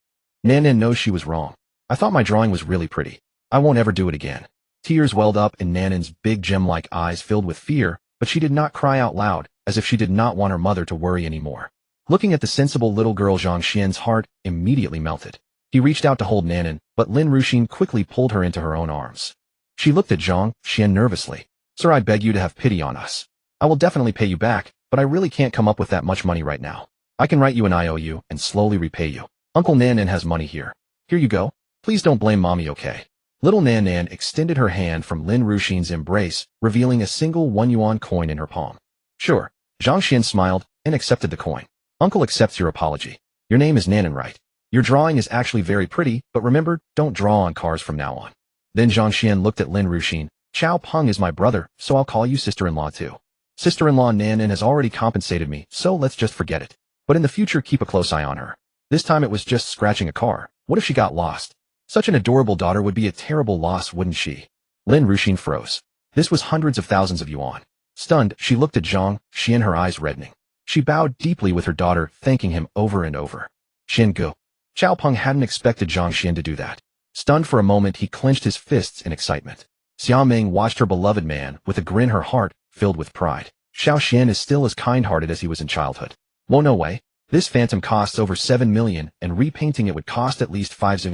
Nanan knows she was wrong. I thought my drawing was really pretty. I won't ever do it again. Tears welled up in Nanan's big gem-like eyes filled with fear, but she did not cry out loud, as if she did not want her mother to worry anymore. Looking at the sensible little girl, Zhang Xian's heart immediately melted. He reached out to hold Nanan, but Lin Ruxin quickly pulled her into her own arms. She looked at Zhang Xian nervously. Sir, I beg you to have pity on us. I will definitely pay you back, but I really can't come up with that much money right now. I can write you an IOU and slowly repay you. Uncle Nanan has money here. Here you go. Please don't blame mommy, okay? Little Nanan extended her hand from Lin Ruxin's embrace, revealing a single 1 yuan coin in her palm. Sure. Zhang Xian smiled and accepted the coin. Uncle accepts your apology. Your name is Nanan, right? Your drawing is actually very pretty, but remember, don't draw on cars from now on. Then Zhang Xian looked at Lin Ruxin. Xiaopeng is my brother, so I'll call you sister-in-law too. Sister-in-law Nanan has already compensated me, so let's just forget it. But in the future, keep a close eye on her. This time it was just scratching a car. What if she got lost? Such an adorable daughter would be a terrible loss, wouldn't she? Lin Ruxin froze. This was hundreds of thousands of yuan. Stunned, she looked at Zhang Xian, her eyes reddening. She bowed deeply with her daughter, thanking him over and over. Xiangu. Xiaopeng hadn't expected Zhang Xian to do that. Stunned for a moment, he clenched his fists in excitement. Xia Ming watched her beloved man with a grin, her heart filled with pride. Xiao Xian is still as kind-hearted as he was in childhood. Whoa, no way. This phantom costs over 7 million, and repainting it would cost at least 5,000,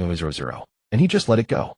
and he just let it go.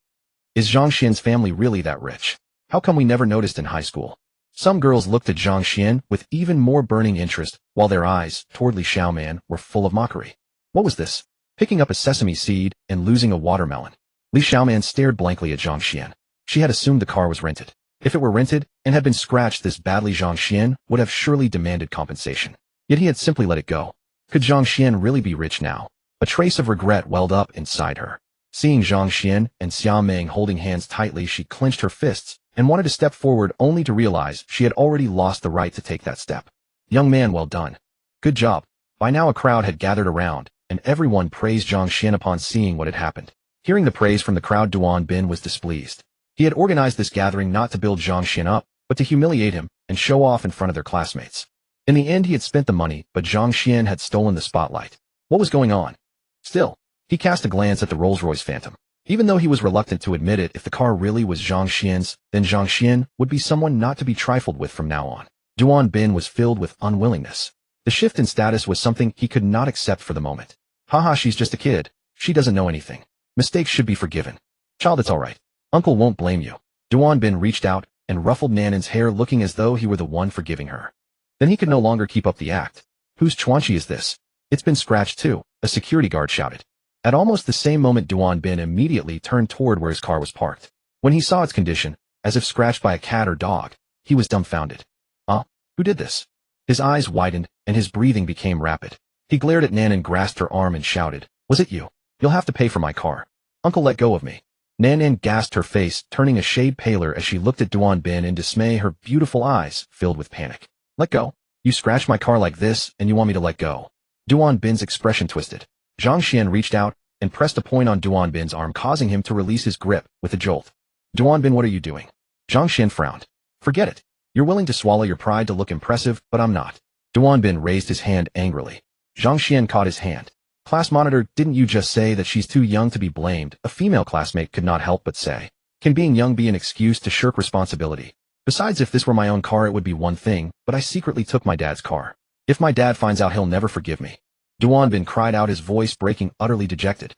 Is Zhang Xian's family really that rich? How come we never noticed in high school? Some girls looked at Zhang Xian with even more burning interest, while their eyes, toward Li Xiaoman, were full of mockery. What was this? Picking up a sesame seed and losing a watermelon. Li Xiaoman stared blankly at Zhang Xian. She had assumed the car was rented. If it were rented and had been scratched this badly, Zhang Xian would have surely demanded compensation. Yet he had simply let it go. Could Zhang Xian really be rich now? A trace of regret welled up inside her. Seeing Zhang Xian and Xia Ming holding hands tightly, she clenched her fists and wanted to step forward, only to realize she had already lost the right to take that step. Young man, well done. Good job. By now a crowd had gathered around, and everyone praised Zhang Xian upon seeing what had happened. Hearing the praise from the crowd, Duan Bin was displeased. He had organized this gathering not to build Zhang Xian up, but to humiliate him and show off in front of their classmates. In the end, he had spent the money, but Zhang Xian had stolen the spotlight. What was going on? Still, he cast a glance at the Rolls-Royce Phantom. Even though he was reluctant to admit it, if the car really was Zhang Xian's, then Zhang Xian would be someone not to be trifled with from now on. Duan Bin was filled with unwillingness. The shift in status was something he could not accept for the moment. Haha, she's just a kid. She doesn't know anything. Mistakes should be forgiven. Child, it's all right. Uncle won't blame you. Duan Bin reached out and ruffled Nanan's hair, looking as though he were the one forgiving her. Then he could no longer keep up the act. Whose Chuanchi is this? It's been scratched too, a security guard shouted. At almost the same moment, Duan Bin immediately turned toward where his car was parked. When he saw its condition, as if scratched by a cat or dog, he was dumbfounded. Who did this? His eyes widened, and his breathing became rapid. He glared at Nanan, grasped her arm and shouted, "Was it you? You'll have to pay for my car. Uncle, let go of me." Nanan gasped, her face turning a shade paler as she looked at Duan Bin in dismay, her beautiful eyes filled with panic. "Let go? You scratched my car like this, and you want me to let go?" Duan Bin's expression twisted. Zhang Xian reached out and pressed a point on Duan Bin's arm, causing him to release his grip with a jolt. "Duan Bin, what are you doing?" Zhang Xian frowned. "Forget it. You're willing to swallow your pride to look impressive, but I'm not." Duan Bin raised his hand angrily. Zhang Xian caught his hand. "Class monitor, didn't you just say that she's too young to be blamed?" A female classmate could not help but say. "Can being young be an excuse to shirk responsibility? Besides, if this were my own car, it would be one thing, but I secretly took my dad's car. If my dad finds out, he'll never forgive me." Duan Bin cried out, his voice breaking, utterly dejected.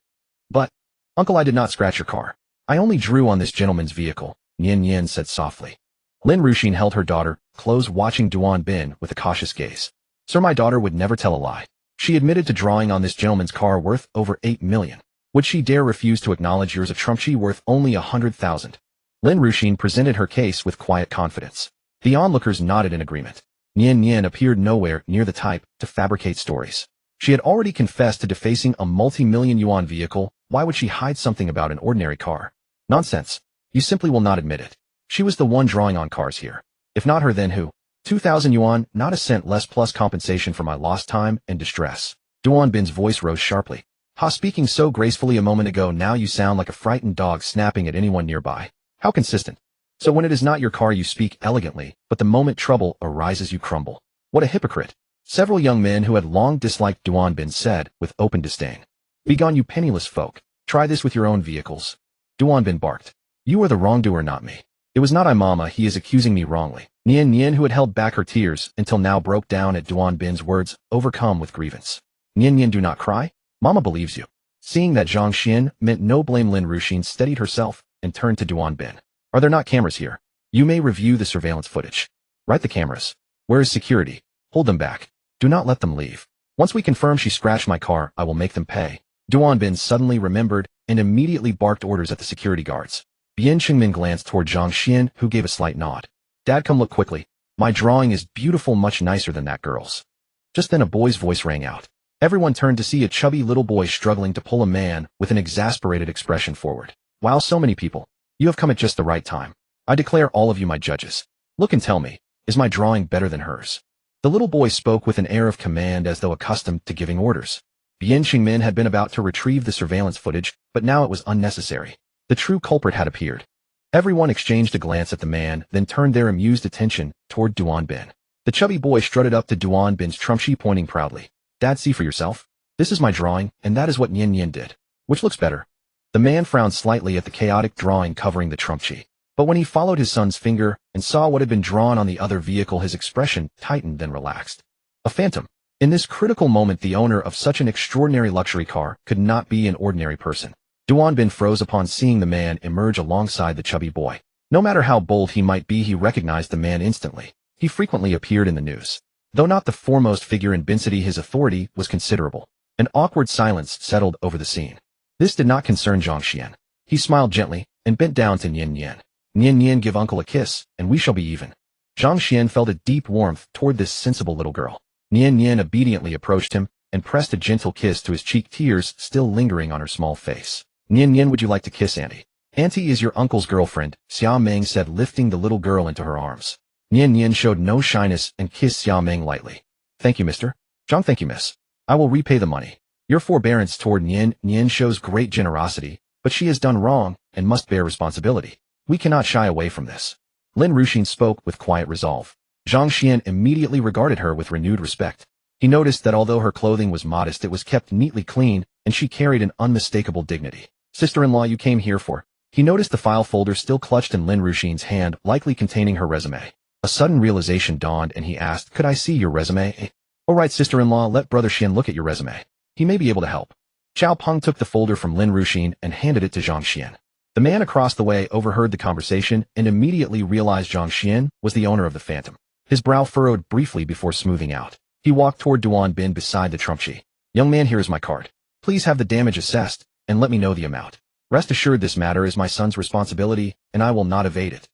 "But, Uncle, I did not scratch your car. I only drew on this gentleman's vehicle," Nian Nian said softly. Lin Ruxin held her daughter close, watching Duan Bin with a cautious gaze. "Sir, my daughter would never tell a lie. She admitted to drawing on this gentleman's car worth over 8 million. Would she dare refuse to acknowledge yours a trumpchi worth only 100,000? Lin Ruxin presented her case with quiet confidence. The onlookers nodded in agreement. Nian Nian appeared nowhere near the type to fabricate stories. She had already confessed to defacing a multi-million yuan vehicle. Why would she hide something about an ordinary car? Nonsense. You simply will not admit it. She was the one drawing on cars here. If not her, then who? 2,000 yuan, not a cent less, plus compensation for my lost time and distress. Duan Bin's voice rose sharply. Ha, speaking so gracefully a moment ago, now you sound like a frightened dog snapping at anyone nearby. How consistent. So when it is not your car you speak elegantly, but the moment trouble arises you crumble. What a hypocrite. Several young men who had long disliked Duan Bin said, with open disdain. Begone, you penniless folk. Try this with your own vehicles. Duan Bin barked. You are the wrongdoer, not me. It was not I, mama, he is accusing me wrongly. Nian Nian, who had held back her tears until now, broke down at Duan Bin's words, overcome with grievance. Nian Nian, do not cry. Mama believes you. Seeing that Zhang Xuan meant no blame, Lin Ruxin steadied herself and turned to Duan Bin. Are there not cameras here? You may review the surveillance footage. Right, the cameras. Where is security? Hold them back. Do not let them leave. Once we confirm she scratched my car, I will make them pay. Duan Bin suddenly remembered and immediately barked orders at the security guards. Bian Qingmin glanced toward Zhang Xuan, who gave a slight nod. Dad, come look quickly. My drawing is beautiful, much nicer than that girl's. Just then a boy's voice rang out. Everyone turned to see a chubby little boy struggling to pull a man with an exasperated expression forward. Wow, so many people. You have come at just the right time. I declare all of you my judges. Look and tell me, is my drawing better than hers? The little boy spoke with an air of command as though accustomed to giving orders. Bian Qingmin had been about to retrieve the surveillance footage, but now it was unnecessary. The true culprit had appeared. Everyone exchanged a glance at the man, then turned their amused attention toward Duan Bin. The chubby boy strutted up to Duan Bin's trumpchi, pointing proudly. Dad, see for yourself. This is my drawing, and that is what Nian Nian did. Which looks better? The man frowned slightly at the chaotic drawing covering the trumpchi. But when he followed his son's finger and saw what had been drawn on the other vehicle, his expression tightened then relaxed. A phantom. In this critical moment, the owner of such an extraordinary luxury car could not be an ordinary person. Duan Bin froze upon seeing the man emerge alongside the chubby boy. No matter how bold he might be, he recognized the man instantly. He frequently appeared in the news. Though not the foremost figure in Bin City, his authority was considerable. An awkward silence settled over the scene. This did not concern Zhang Xuan. He smiled gently and bent down to Nian Nian. Nian Nian, give uncle a kiss, and we shall be even. Zhang Xuan felt a deep warmth toward this sensible little girl. Nian Nian obediently approached him and pressed a gentle kiss to his cheek, tears still lingering on her small face. Nian Nian, would you like to kiss Auntie? Auntie is your uncle's girlfriend, Xia Meng said, lifting the little girl into her arms. Nian Nian showed no shyness and kissed Xia Meng lightly. Thank you, Mr. Zhang. Thank you, miss. I will repay the money. Your forbearance toward Nian Nian shows great generosity, but she has done wrong and must bear responsibility. We cannot shy away from this. Lin Ruxin spoke with quiet resolve. Zhang Xuan immediately regarded her with renewed respect. He noticed that although her clothing was modest, it was kept neatly clean, and she carried an unmistakable dignity. Sister-in-law, you came here for? He noticed the file folder still clutched in Lin Ruxin's hand, likely containing her resume. A sudden realization dawned, and he asked, could I see your resume? All right, sister-in-law, let Brother Xian look at your resume. He may be able to help. Xiao Peng took the folder from Lin Ruxin and handed it to Zhang Xuan. The man across the way overheard the conversation and immediately realized Zhang Xuan was the owner of the Phantom. His brow furrowed briefly before smoothing out. He walked toward Duan Bin beside the trumpchi. Young man, here is my card. Please have the damage assessed, and let me know the amount. Rest assured this matter is my son's responsibility, and I will not evade it.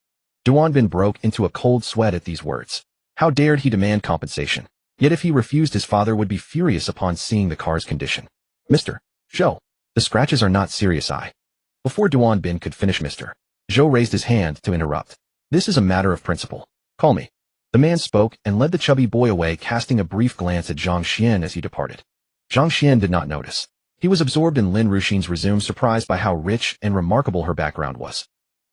Duan Bin broke into a cold sweat at these words. How dared he demand compensation? Yet if he refused, his father would be furious upon seeing the car's condition. Mr. Zhou, the scratches are not serious. Before Duan Bin could finish, Mr. Zhou raised his hand to interrupt. This is a matter of principle. Call me. The man spoke and led the chubby boy away, casting a brief glance at Zhang Xuan as he departed. Zhang Xuan did not notice. He was absorbed in Lin Ruxin's resume, surprised by how rich and remarkable her background was.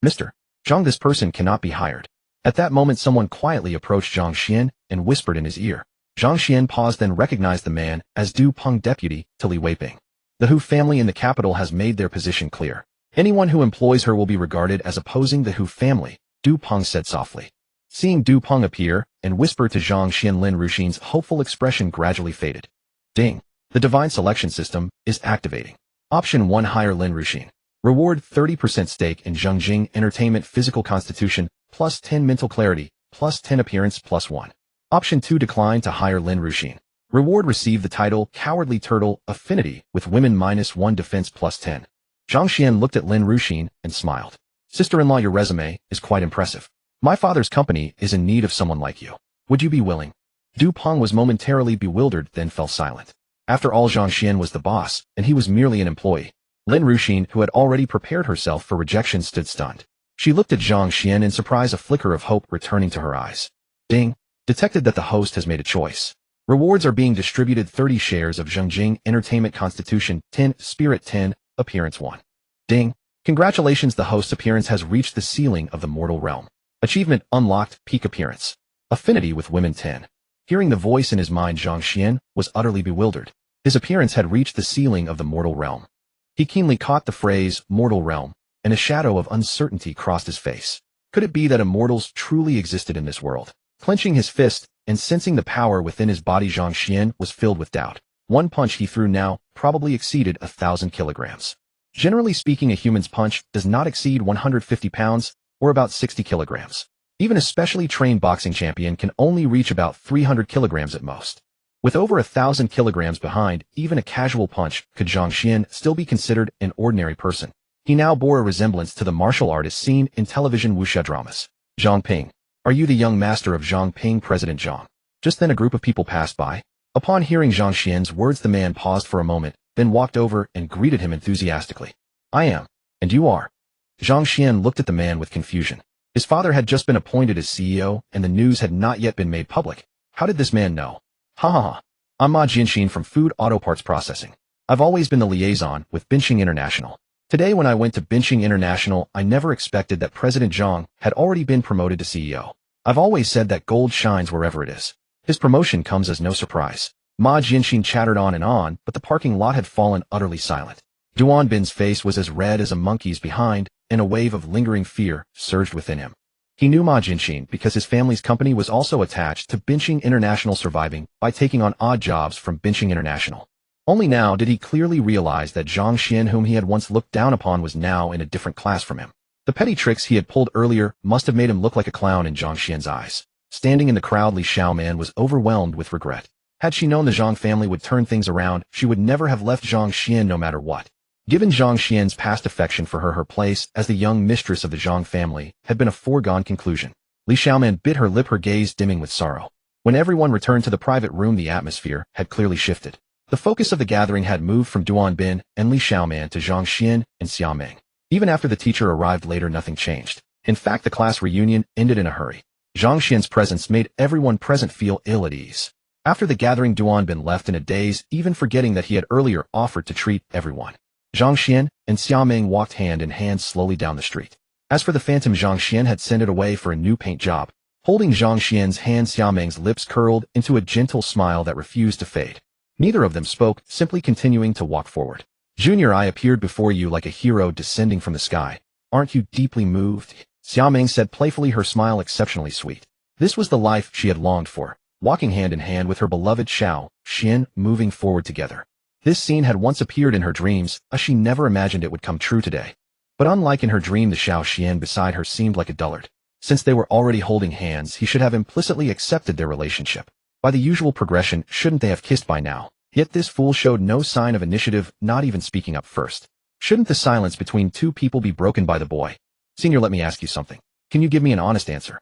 Mr. Zhang, this person cannot be hired. At that moment, someone quietly approached Zhang Xuan and whispered in his ear. Zhang Xuan paused, then recognized the man as Du Peng deputy to Li Weiping. The Hu family in the capital has made their position clear. Anyone who employs her will be regarded as opposing the Hu family, Du Peng said softly. Seeing Du Peng appear and whisper to Zhang Xuan, Lin Ruxin's hopeful expression gradually faded. Ding! The divine selection system is activating. Option 1, hire Lin Ruxin. Reward 30% stake in Zhengjing Entertainment, physical constitution, plus 10 mental clarity, plus 10 appearance, plus 1. Option 2, decline to hire Lin Ruxin. Reward: received the title Cowardly Turtle, Affinity, with Women -1 Defense +10. Zhang Xuan looked at Lin Ruxin and smiled. Sister-in-law, your resume is quite impressive. My father's company is in need of someone like you. Would you be willing? Du Peng was momentarily bewildered, then fell silent. After all, Zhang Xuan was the boss, and he was merely an employee. Lin Ruxin, who had already prepared herself for rejection, stood stunned. She looked at Zhang Xuan in surprise, a flicker of hope returning to her eyes. Ding! Detected that the host has made a choice. Rewards are being distributed: 30 shares of Zhengjing Entertainment, Constitution 10, Spirit 10, Appearance 1. Ding! Congratulations, the host's appearance has reached the ceiling of the mortal realm. Achievement unlocked, Peak Appearance. Affinity with Women 10. Hearing the voice in his mind, Zhang Xuan was utterly bewildered. His appearance had reached the ceiling of the mortal realm. He keenly caught the phrase, mortal realm, and a shadow of uncertainty crossed his face. Could it be that immortals truly existed in this world? Clenching his fist and sensing the power within his body, Zhang Xuan was filled with doubt. One punch he threw now probably exceeded 1,000 kilograms. Generally speaking, a human's punch does not exceed 150 pounds, or about 60 kilograms. Even a specially trained boxing champion can only reach about 300 kilograms at most. With over 1,000 kilograms behind, even a casual punch, could Zhang Xuan still be considered an ordinary person? He now bore a resemblance to the martial artist seen in television wuxia dramas. Zhang Ping. Are you the young master of Zhang Ping, President Zhang? Just then a group of people passed by. Upon hearing Zhang Xuan's words, the man paused for a moment, then walked over and greeted him enthusiastically. I am. And you are? Zhang Xuan looked at the man with confusion. His father had just been appointed as CEO, and the news had not yet been made public. How did this man know? Ha ha ha. I'm Ma Jianxin from Food Auto Parts Processing. I've always been the liaison with Binqing International. Today when I went to Binqing International, I never expected that President Zhang had already been promoted to CEO. I've always said that gold shines wherever it is. His promotion comes as no surprise. Ma Jianxin chattered on, but the parking lot had fallen utterly silent. Duan Bin's face was as red as a monkey's behind, and a wave of lingering fear surged within him. He knew Ma Jianxin because his family's company was also attached to Binqing International, surviving by taking on odd jobs from Binqing International. Only now did he clearly realize that Zhang Xuan, whom he had once looked down upon, was now in a different class from him. The petty tricks he had pulled earlier must have made him look like a clown in Zhang Xuan's eyes. Standing in the crowd, Li Xiaoman was overwhelmed with regret. Had she known the Zhang family would turn things around, she would never have left Zhang Xuan no matter what. Given Zhang Xuan's past affection for her place as the young mistress of the Zhang family had been a foregone conclusion. Li Xiaoman bit her lip, her gaze dimming with sorrow. When everyone returned to the private room, the atmosphere had clearly shifted. The focus of the gathering had moved from Duan Bin and Li Xiaoman to Zhang Xuan and Xia Meng. Even after the teacher arrived later, nothing changed. In fact, the class reunion ended in a hurry. Zhang Xuan's presence made everyone present feel ill at ease. After the gathering, Duan Bin left in a daze, even forgetting that he had earlier offered to treat everyone. Zhang Xuan and Xia Meng walked hand in hand slowly down the street. As for the phantom, Zhang Xuan had sent it away for a new paint job. Holding Zhang Xuan's hand, Xia Meng's lips curled into a gentle smile that refused to fade. Neither of them spoke, simply continuing to walk forward. Junior, I appeared before you like a hero descending from the sky. Aren't you deeply moved? Xia Meng said playfully, her smile exceptionally sweet. This was the life she had longed for, walking hand in hand with her beloved Xiao Xian, moving forward together. This scene had once appeared in her dreams, as she never imagined it would come true today. But unlike in her dream, the Xiao Xian beside her seemed like a dullard. Since they were already holding hands, he should have implicitly accepted their relationship. By the usual progression, shouldn't they have kissed by now? Yet this fool showed no sign of initiative, not even speaking up first. Shouldn't the silence between two people be broken by the boy? Senior, let me ask you something. Can you give me an honest answer?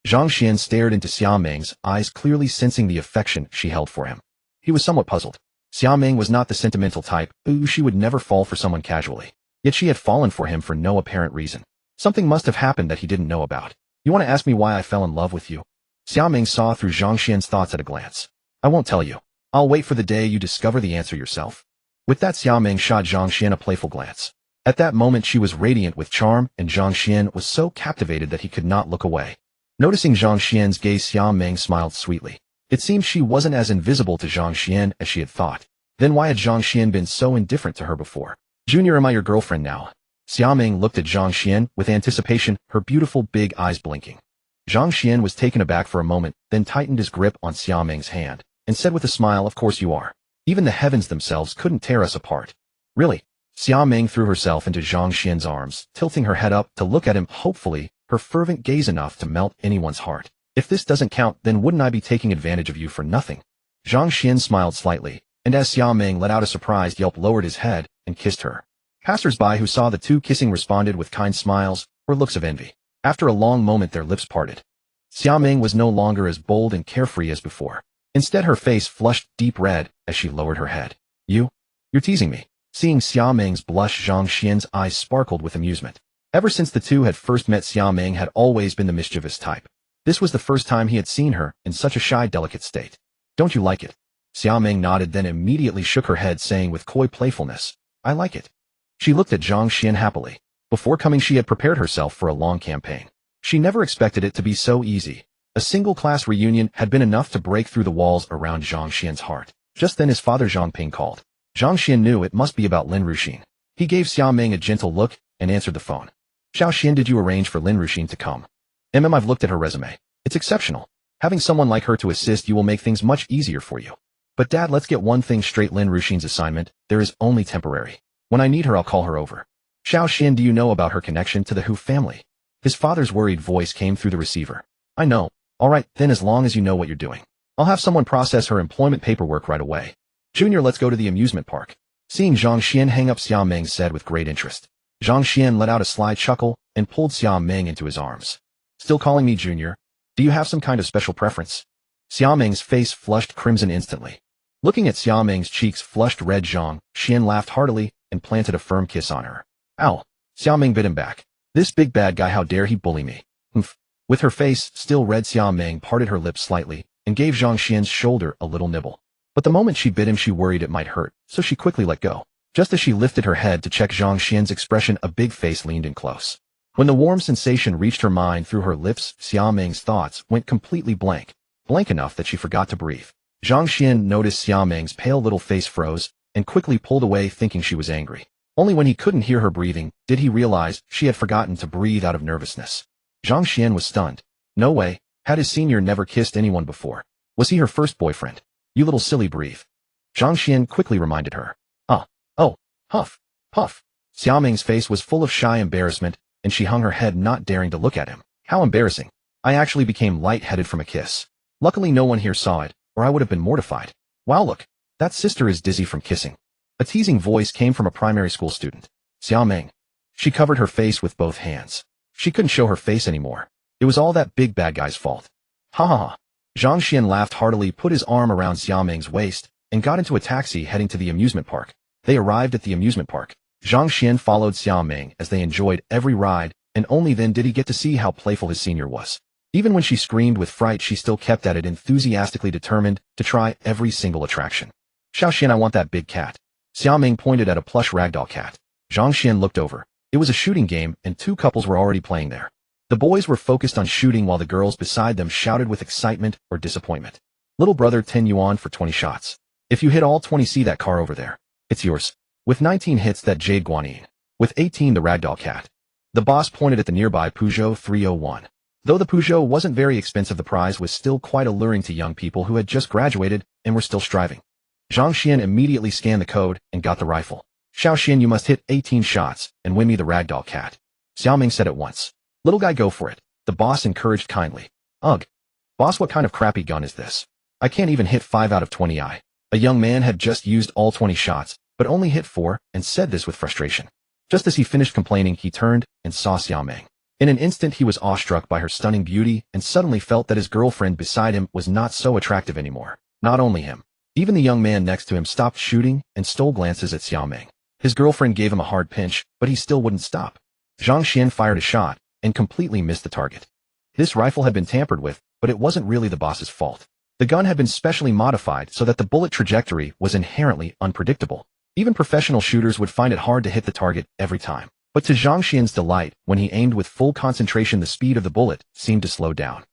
Zhang Xuan stared into Xia Meng's eyes, clearly sensing the affection she held for him. He was somewhat puzzled. Xia Meng was not the sentimental type. She would never fall for someone casually. Yet she had fallen for him for no apparent reason. Something must have happened that he didn't know about. You want to ask me why I fell in love with you? Xia Meng saw through Zhang Xuan's thoughts at a glance. I won't tell you. I'll wait for the day you discover the answer yourself. With that, Xia Meng shot Zhang Xuan a playful glance. At that moment, she was radiant with charm, and Zhang Xuan was so captivated that he could not look away. Noticing Zhang Xuan's gaze, Xia Meng smiled sweetly. It seemed she wasn't as invisible to Zhang Xuan as she had thought. Then why had Zhang Xuan been so indifferent to her before? Junior, am I your girlfriend now? Xia Meng looked at Zhang Xuan with anticipation, her beautiful big eyes blinking. Zhang Xuan was taken aback for a moment, then tightened his grip on Xia Meng's hand, and said with a smile, of course you are. Even the heavens themselves couldn't tear us apart. Really? Xia Meng threw herself into Zhang Xuan's arms, tilting her head up to look at him hopefully, her fervent gaze enough to melt anyone's heart. If this doesn't count, then wouldn't I be taking advantage of you for nothing? Zhang Xuan smiled slightly, and as Xiao Ming let out a surprised yelp, lowered his head and kissed her. Passers-by who saw the two kissing responded with kind smiles or looks of envy. After a long moment their lips parted. Xiao Ming was no longer as bold and carefree as before. Instead her face flushed deep red as she lowered her head. You're teasing me. Seeing Xiao Ming's blush, Zhang Xuan's eyes sparkled with amusement. Ever since the two had first met, Xiao Ming had always been the mischievous type. This was the first time he had seen her in such a shy, delicate state. Don't you like it? Xiao Ming nodded, then immediately shook her head, saying with coy playfulness, I like it. She looked at Zhang Xuan happily. Before coming she had prepared herself for a long campaign. She never expected it to be so easy. A single class reunion had been enough to break through the walls around Zhang Xuan's heart. Just then his father Zhang Ping called. Zhang Xuan knew it must be about Lin Ruxin. He gave Xiao Ming a gentle look and answered the phone. Xiao Xian, did you arrange for Lin Ruxin to come? I've looked at her resume. It's exceptional. Having someone like her to assist you will make things much easier for you. But Dad, let's get one thing straight, Lin Ruxin's assignment there is only temporary. When I need her I'll call her over. Xiao Xian, do you know about her connection to the Hu family? His father's worried voice came through the receiver. I know. All right, then as long as you know what you're doing. I'll have someone process her employment paperwork right away. Junior, let's go to the amusement park. Seeing Zhang Xuan hang up, Xiao Ming said with great interest. Zhang Xuan let out a sly chuckle and pulled Xiao Ming into his arms. Still calling me Junior? Do you have some kind of special preference? Xiao Ming's face flushed crimson instantly. Looking at Xiao Ming's cheeks flushed red, Zhang Xuan laughed heartily and planted a firm kiss on her. Ow! Xiao Ming bit him back. This big bad guy, how dare he bully me? Humph. With her face still red, Xiao Ming parted her lips slightly and gave Zhang Xuan's shoulder a little nibble. But the moment she bit him she worried it might hurt, so she quickly let go. Just as she lifted her head to check Zhang Xuan's expression, a big face leaned in close. When the warm sensation reached her mind through her lips, Xiao Ming's thoughts went completely blank enough that she forgot to breathe. Zhang Xuan noticed Xiao Ming's pale little face froze and quickly pulled away, thinking she was angry. Only when he couldn't hear her breathing did he realize she had forgotten to breathe out of nervousness. Zhang Xuan was stunned. No way. Had his senior never kissed anyone before? Was he her first boyfriend? You little silly, breathe. Zhang Xuan quickly reminded her. Oh, huff, puff. Xiao Ming's face was full of shy embarrassment, and she hung her head, not daring to look at him. How embarrassing. I actually became lightheaded from a kiss. Luckily no one here saw it, or I would have been mortified. Wow, look. That sister is dizzy from kissing. A teasing voice came from a primary school student. Xiao Ming. She covered her face with both hands. She couldn't show her face anymore. It was all that big bad guy's fault. Ha ha ha. Zhang Xuan laughed heartily, put his arm around Xiao Ming's waist, and got into a taxi heading to the amusement park. They arrived at the amusement park. Zhang Xuan followed Xiao Ming as they enjoyed every ride, and only then did he get to see how playful his senior was. Even when she screamed with fright, she still kept at it, enthusiastically determined to try every single attraction. Xiao Xian, I want that big cat. Xiao Ming pointed at a plush ragdoll cat. Zhang Xuan looked over. It was a shooting game, and two couples were already playing there. The boys were focused on shooting while the girls beside them shouted with excitement or disappointment. Little brother, 10 yuan for 20 shots. If you hit all 20, see that car over there. It's yours. With 19 hits, that Jade Guanyin. With 18, the ragdoll cat. The boss pointed at the nearby Peugeot 301. Though the Peugeot wasn't very expensive, the prize was still quite alluring to young people who had just graduated and were still striving. Zhang Xuan immediately scanned the code and got the rifle. Xiao Xian, you must hit 18 shots and win me the ragdoll cat. Xiao Ming said at once. Little guy, go for it. The boss encouraged kindly. Ugh. Boss, what kind of crappy gun is this? I can't even hit 5 out of 20. A young man had just used all 20 shots, but only hit 4, and said this with frustration. Just as he finished complaining, he turned and saw Xiao Ming. In an instant he was awestruck by her stunning beauty and suddenly felt that his girlfriend beside him was not so attractive anymore. Not only him. Even the young man next to him stopped shooting and stole glances at Xiao Ming. His girlfriend gave him a hard pinch, but he still wouldn't stop. Zhang Xuan fired a shot and completely missed the target. This rifle had been tampered with, but it wasn't really the boss's fault. The gun had been specially modified so that the bullet trajectory was inherently unpredictable. Even professional shooters would find it hard to hit the target every time. But to Zhang Xian's delight, when he aimed with full concentration, the speed of the bullet seemed to slow down.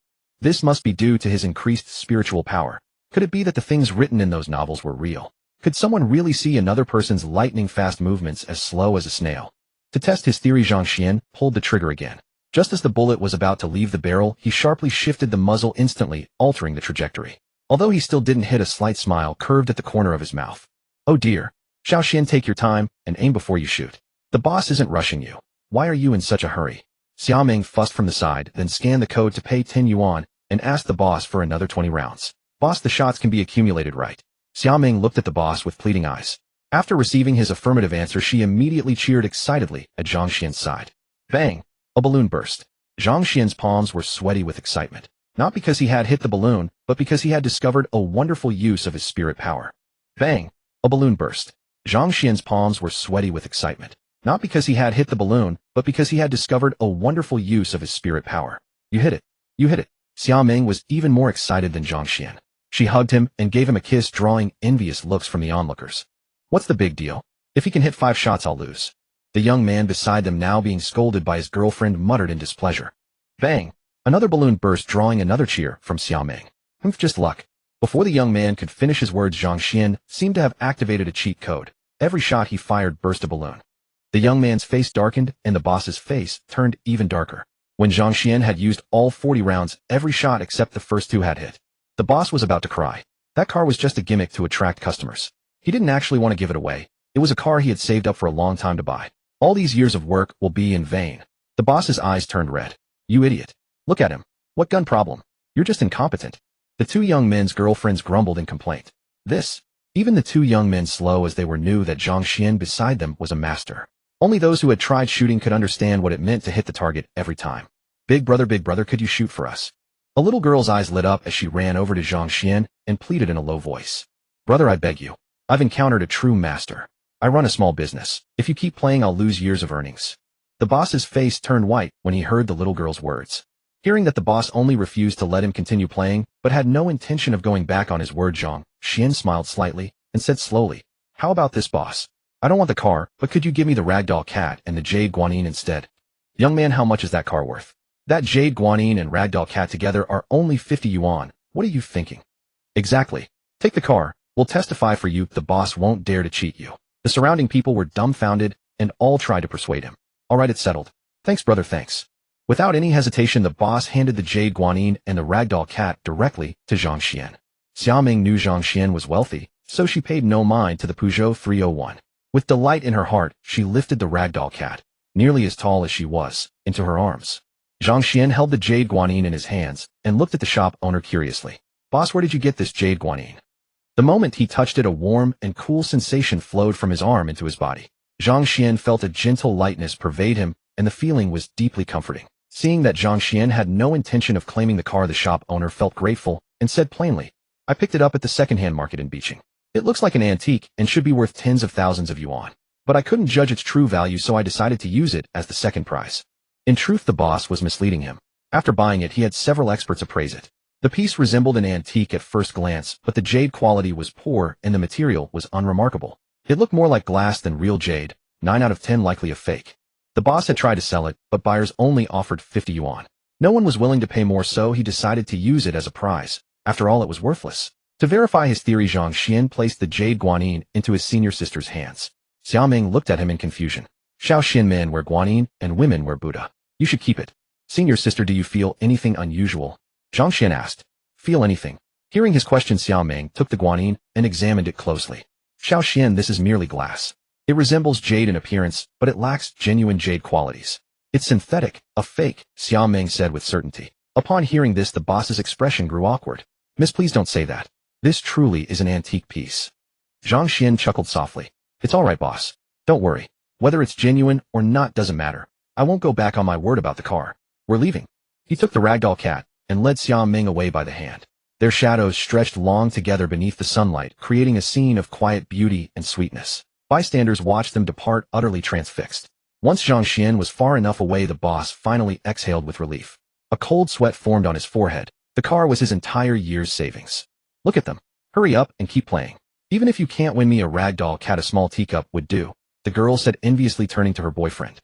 This must be due to his increased spiritual power. Could it be that the things written in those novels were real? Could someone really see another person's lightning-fast movements as slow as a snail? To test his theory, Zhang Xuan pulled the trigger again. Just as the bullet was about to leave the barrel, he sharply shifted the muzzle, instantly altering the trajectory. Although he still didn't hit, a slight smile curved at the corner of his mouth. Oh dear. Xiao Xian, take your time and aim before you shoot. The boss isn't rushing you. Why are you in such a hurry? Xiao Ming fussed from the side, then scanned the code to pay 10 yuan and asked the boss for another 20 rounds. Boss, the shots can be accumulated, right? Xiaoming looked at the boss with pleading eyes. After receiving his affirmative answer, she immediately cheered excitedly at Zhang Xuan's side. Bang! A balloon burst. Zhang Xuan's palms were sweaty with excitement. Not because he had hit the balloon, but because he had discovered a wonderful use of his spirit power. Bang! A balloon burst. Zhang Xuan's palms were sweaty with excitement. Not because he had hit the balloon, but because he had discovered a wonderful use of his spirit power. You hit it. You hit it. Xiaoming was even more excited than Zhang Xuan. She hugged him and gave him a kiss, drawing envious looks from the onlookers. What's the big deal? If he can hit 5 shots, I'll lose. The young man beside them, now being scolded by his girlfriend, muttered in displeasure. Bang! Another balloon burst, drawing another cheer from Xiaoming. Just luck. Before the young man could finish his words, Zhang Xuan seemed to have activated a cheat code. Every shot he fired burst a balloon. The young man's face darkened, and the boss's face turned even darker. When Zhang Xuan had used all 40 rounds, every shot except the first 2 had hit. The boss was about to cry. That car was just a gimmick to attract customers. He didn't actually want to give it away. It was a car he had saved up for a long time to buy. All these years of work will be in vain. The boss's eyes turned red. You idiot. Look at him. What gun problem? You're just incompetent. The 2 young men's girlfriends grumbled in complaint. Even the 2 young men, slow as they were, knew that Zhang Xuan beside them was a master. Only those who had tried shooting could understand what it meant to hit the target every time. Big brother, could you shoot for us? A little girl's eyes lit up as she ran over to Zhang Xuan and pleaded in a low voice. Brother, I beg you. I've encountered a true master. I run a small business. If you keep playing, I'll lose years of earnings. The boss's face turned white when he heard the little girl's words. Hearing that the boss only refused to let him continue playing, but had no intention of going back on his word, Zhang Xuan smiled slightly and said slowly, How about this, boss? I don't want the car, but could you give me the ragdoll cat and the jade guanine instead? Young man, how much is that car worth? That jade guanine and ragdoll cat together are only 50 yuan. What are you thinking? Exactly. Take the car. We'll testify for you. The boss won't dare to cheat you. The surrounding people were dumbfounded and all tried to persuade him. All right, it's settled. Thanks, brother, thanks. Without any hesitation, the boss handed the jade guanine and the ragdoll cat directly to Zhang Xuan. Xiaoming knew Zhang Xuan was wealthy, so she paid no mind to the Peugeot 301. With delight in her heart, she lifted the ragdoll cat, nearly as tall as she was, into her arms. Zhang Xuan held the jade guanine in his hands and looked at the shop owner curiously. Boss, where did you get this jade guanine? The moment he touched it, a warm and cool sensation flowed from his arm into his body. Zhang Xuan felt a gentle lightness pervade him, and the feeling was deeply comforting. Seeing that Zhang Xuan had no intention of claiming the car, the shop owner felt grateful and said plainly, I picked it up at the second-hand market in Beijing. It looks like an antique and should be worth tens of thousands of yuan. But I couldn't judge its true value, so I decided to use it as the second prize. In truth, the boss was misleading him. After buying it, he had several experts appraise it. The piece resembled an antique at first glance, but the jade quality was poor and the material was unremarkable. It looked more like glass than real jade, 9 out of 10 likely a fake. The boss had tried to sell it, but buyers only offered 50 yuan. No one was willing to pay more, so he decided to use it as a prize. After all, it was worthless. To verify his theory, Zhang Xuan placed the jade guanine into his senior sister's hands. Xiaoming looked at him in confusion. Shaoxin men wear guanine and women wear Buddha. You should keep it. Senior sister, do you feel anything unusual? Zhang Xuan asked. Feel anything? Hearing his question, Xiaoming took the guanine and examined it closely. Shaoxin, this is merely glass. It resembles jade in appearance, but it lacks genuine jade qualities. It's synthetic, a fake, Xiaoming said with certainty. Upon hearing this, the boss's expression grew awkward. Miss, please don't say that. This truly is an antique piece. Zhang Xuan chuckled softly. It's all right, boss. Don't worry. Whether it's genuine or not doesn't matter. I won't go back on my word about the car. We're leaving. He took the ragdoll cat and led Xiaoming away by the hand. Their shadows stretched long together beneath the sunlight, creating a scene of quiet beauty and sweetness. Bystanders watched them depart, utterly transfixed. Once Zhang Xuan was far enough away, the boss finally exhaled with relief. A cold sweat formed on his forehead. The car was his entire year's savings. Look at them. Hurry up and keep playing. Even if you can't win me a ragdoll cat, a small teacup would do, the girl said enviously, turning to her boyfriend.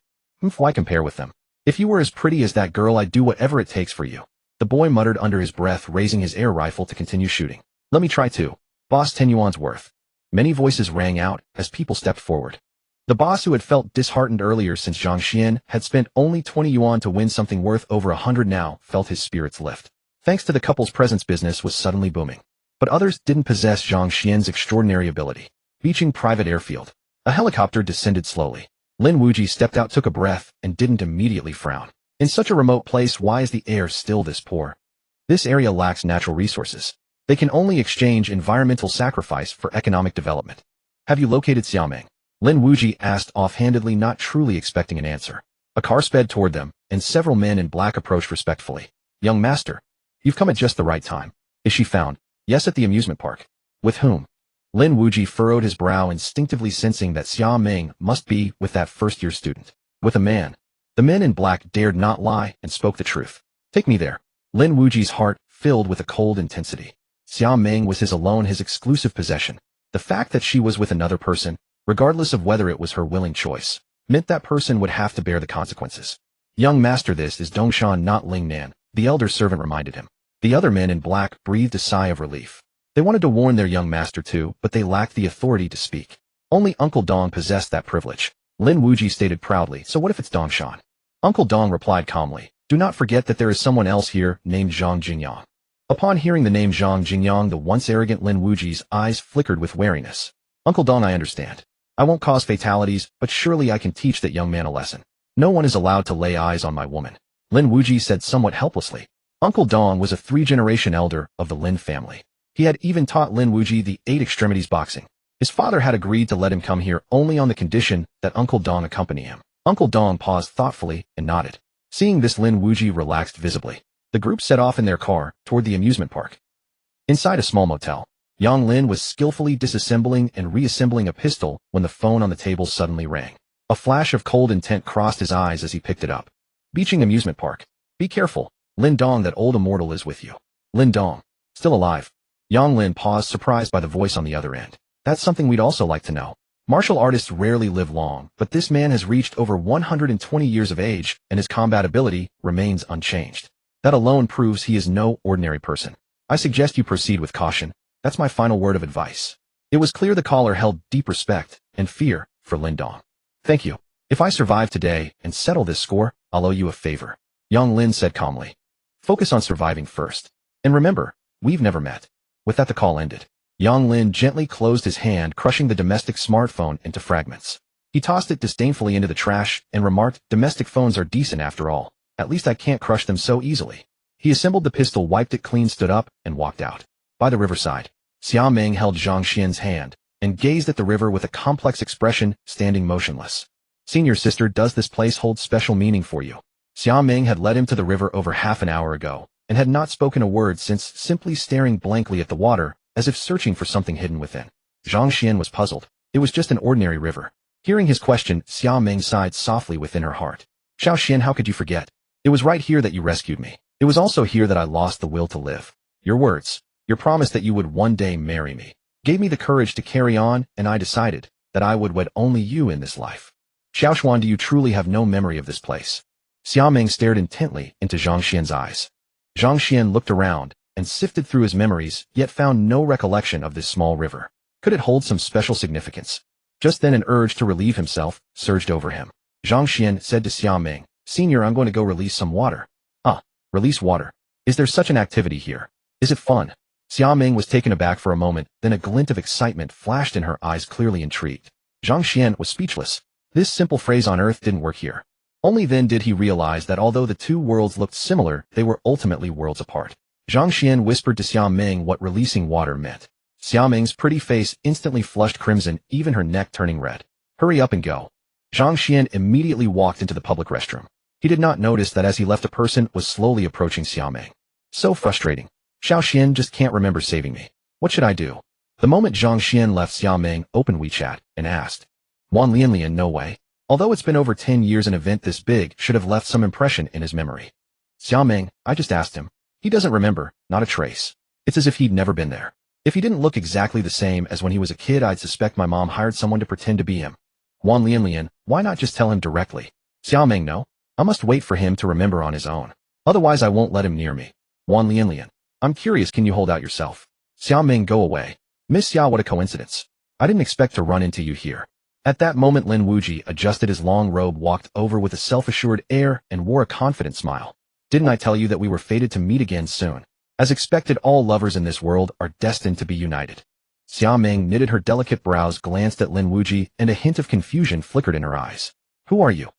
Why compare with them? If you were as pretty as that girl, I'd do whatever it takes for you. The boy muttered under his breath, raising his air rifle to continue shooting. Let me try too. Boss, 10 yuan's worth. Many voices rang out as people stepped forward. The boss, who had felt disheartened earlier since Zhang Xuan had spent only 20 yuan to win something worth over 100, now felt his spirits lift. Thanks to the couple's presence, business was suddenly booming. But others didn't possess Zhang Xuan's extraordinary ability. Beaching private airfield. A helicopter descended slowly. Lin Wuji stepped out, took a breath, and didn't immediately frown. In such a remote place, why is the air still this poor? This area lacks natural resources. They can only exchange environmental sacrifice for economic development. Have you located Xiaoming? Lin Wuji asked offhandedly, not truly expecting an answer. A car sped toward them, and several men in black approached respectfully. Young master, you've come at just the right time. Is she found? Yes, at the amusement park. With whom? Lin Wuji furrowed his brow, instinctively sensing that Xiaoming must be with that first-year student. With a man. The men in black dared not lie and spoke the truth. Take me there. Lin Wuji's heart filled with a cold intensity. Xiaoming was his exclusive possession. The fact that she was with another person, regardless of whether it was her willing choice, meant that person would have to bear the consequences. Young master, this is Dongshan, not Ling Nan, the elder servant reminded him. The other men in black breathed a sigh of relief. They wanted to warn their young master too, but they lacked the authority to speak. Only Uncle Dong possessed that privilege. Lin Wuji stated proudly, so what if it's Dongshan? Uncle Dong replied calmly, do not forget that there is someone else here named Zhang Jingyang. Upon hearing the name Zhang Jingyang, the once arrogant Lin Wuji's eyes flickered with wariness. Uncle Dong, I understand. I won't cause fatalities, but surely I can teach that young man a lesson. No one is allowed to lay eyes on my woman. Lin Wuji said somewhat helplessly. Uncle Dong was a 3-generation elder of the Lin family. He had even taught Lin Wuji the 8 extremities boxing. His father had agreed to let him come here only on the condition that Uncle Dong accompany him. Uncle Dong paused thoughtfully and nodded. Seeing this, Lin Wuji relaxed visibly. The group set off in their car toward the amusement park. Inside a small motel, Yang Lin was skillfully disassembling and reassembling a pistol when the phone on the table suddenly rang. A flash of cold intent crossed his eyes as he picked it up. Beaching amusement park. Be careful. Lin Dong, that old immortal is with you. Lin Dong. Still alive. Yang Lin paused, surprised by the voice on the other end. That's something we'd also like to know. Martial artists rarely live long, but this man has reached over 120 years of age, and his combat ability remains unchanged. That alone proves he is no ordinary person. I suggest you proceed with caution. That's my final word of advice. It was clear the caller held deep respect and fear for Lin Dong. Thank you. If I survive today and settle this score, I'll owe you a favor. Yang Lin said calmly. Focus on surviving first. And remember, we've never met. With that, the call ended. Yang Lin gently closed his hand, crushing the domestic smartphone into fragments. He tossed it disdainfully into the trash and remarked, domestic phones are decent after all. At least I can't crush them so easily. He assembled the pistol, wiped it clean, stood up, and walked out. By the riverside, Xiaoming held Zhang Xuan's hand and gazed at the river with a complex expression, standing motionless. Senior sister, does this place hold special meaning for you? Xiaoming had led him to the river over half an hour ago and had not spoken a word since, simply staring blankly at the water, as if searching for something hidden within. Zhang Xuan was puzzled. It was just an ordinary river. Hearing his question, Xiaoming sighed softly within her heart. Xiao Xian, how could you forget? It was right here that you rescued me. It was also here that I lost the will to live. Your words, your promise that you would one day marry me, gave me the courage to carry on, and I decided that I would wed only you in this life. Xiao Xuan, do you truly have no memory of this place? Xiaoming stared intently into Zhang Xian's eyes. Zhang Xian looked around and sifted through his memories, yet found no recollection of this small river. Could it hold some special significance? Just then an urge to relieve himself surged over him. Zhang Xian said to Xiaoming, Senior, I'm going to go release some water. Release water. Is there such an activity here? Is it fun? Xiaoming was taken aback for a moment, then a glint of excitement flashed in her eyes, clearly intrigued. Zhang Xian was speechless. This simple phrase on earth didn't work here. Only then did he realize that although the two worlds looked similar, they were ultimately worlds apart. Zhang Xian whispered to Xiaoming what releasing water meant. Xiaoming's pretty face instantly flushed crimson, even her neck turning red. Hurry up and go. Zhang Xian immediately walked into the public restroom. He did not notice that as he left, a person was slowly approaching Xiaoming. So frustrating. Xiao Xian just can't remember saving me. What should I do? The moment Zhang Xian left, Xiaoming opened WeChat and asked. Wan Lianlian, no way. Although it's been over 10 years, an event this big should have left some impression in his memory. Xiaoming, I just asked him. He doesn't remember, not a trace. It's as if he'd never been there. If he didn't look exactly the same as when he was a kid, I'd suspect my mom hired someone to pretend to be him. Wan Lianlian, why not just tell him directly? Xiaoming, no. I must wait for him to remember on his own. Otherwise I won't let him near me. Wan Lianlian, I'm curious, can you hold out yourself? Xiaoming, go away. Miss Xiao, what a coincidence. I didn't expect to run into you here. At that moment, Lin Wuji adjusted his long robe, walked over with a self-assured air, and wore a confident smile. Didn't I tell you that we were fated to meet again soon? As expected, all lovers in this world are destined to be united. Xiaoming knitted her delicate brows, glanced at Lin Wuji, and a hint of confusion flickered in her eyes. Who are you?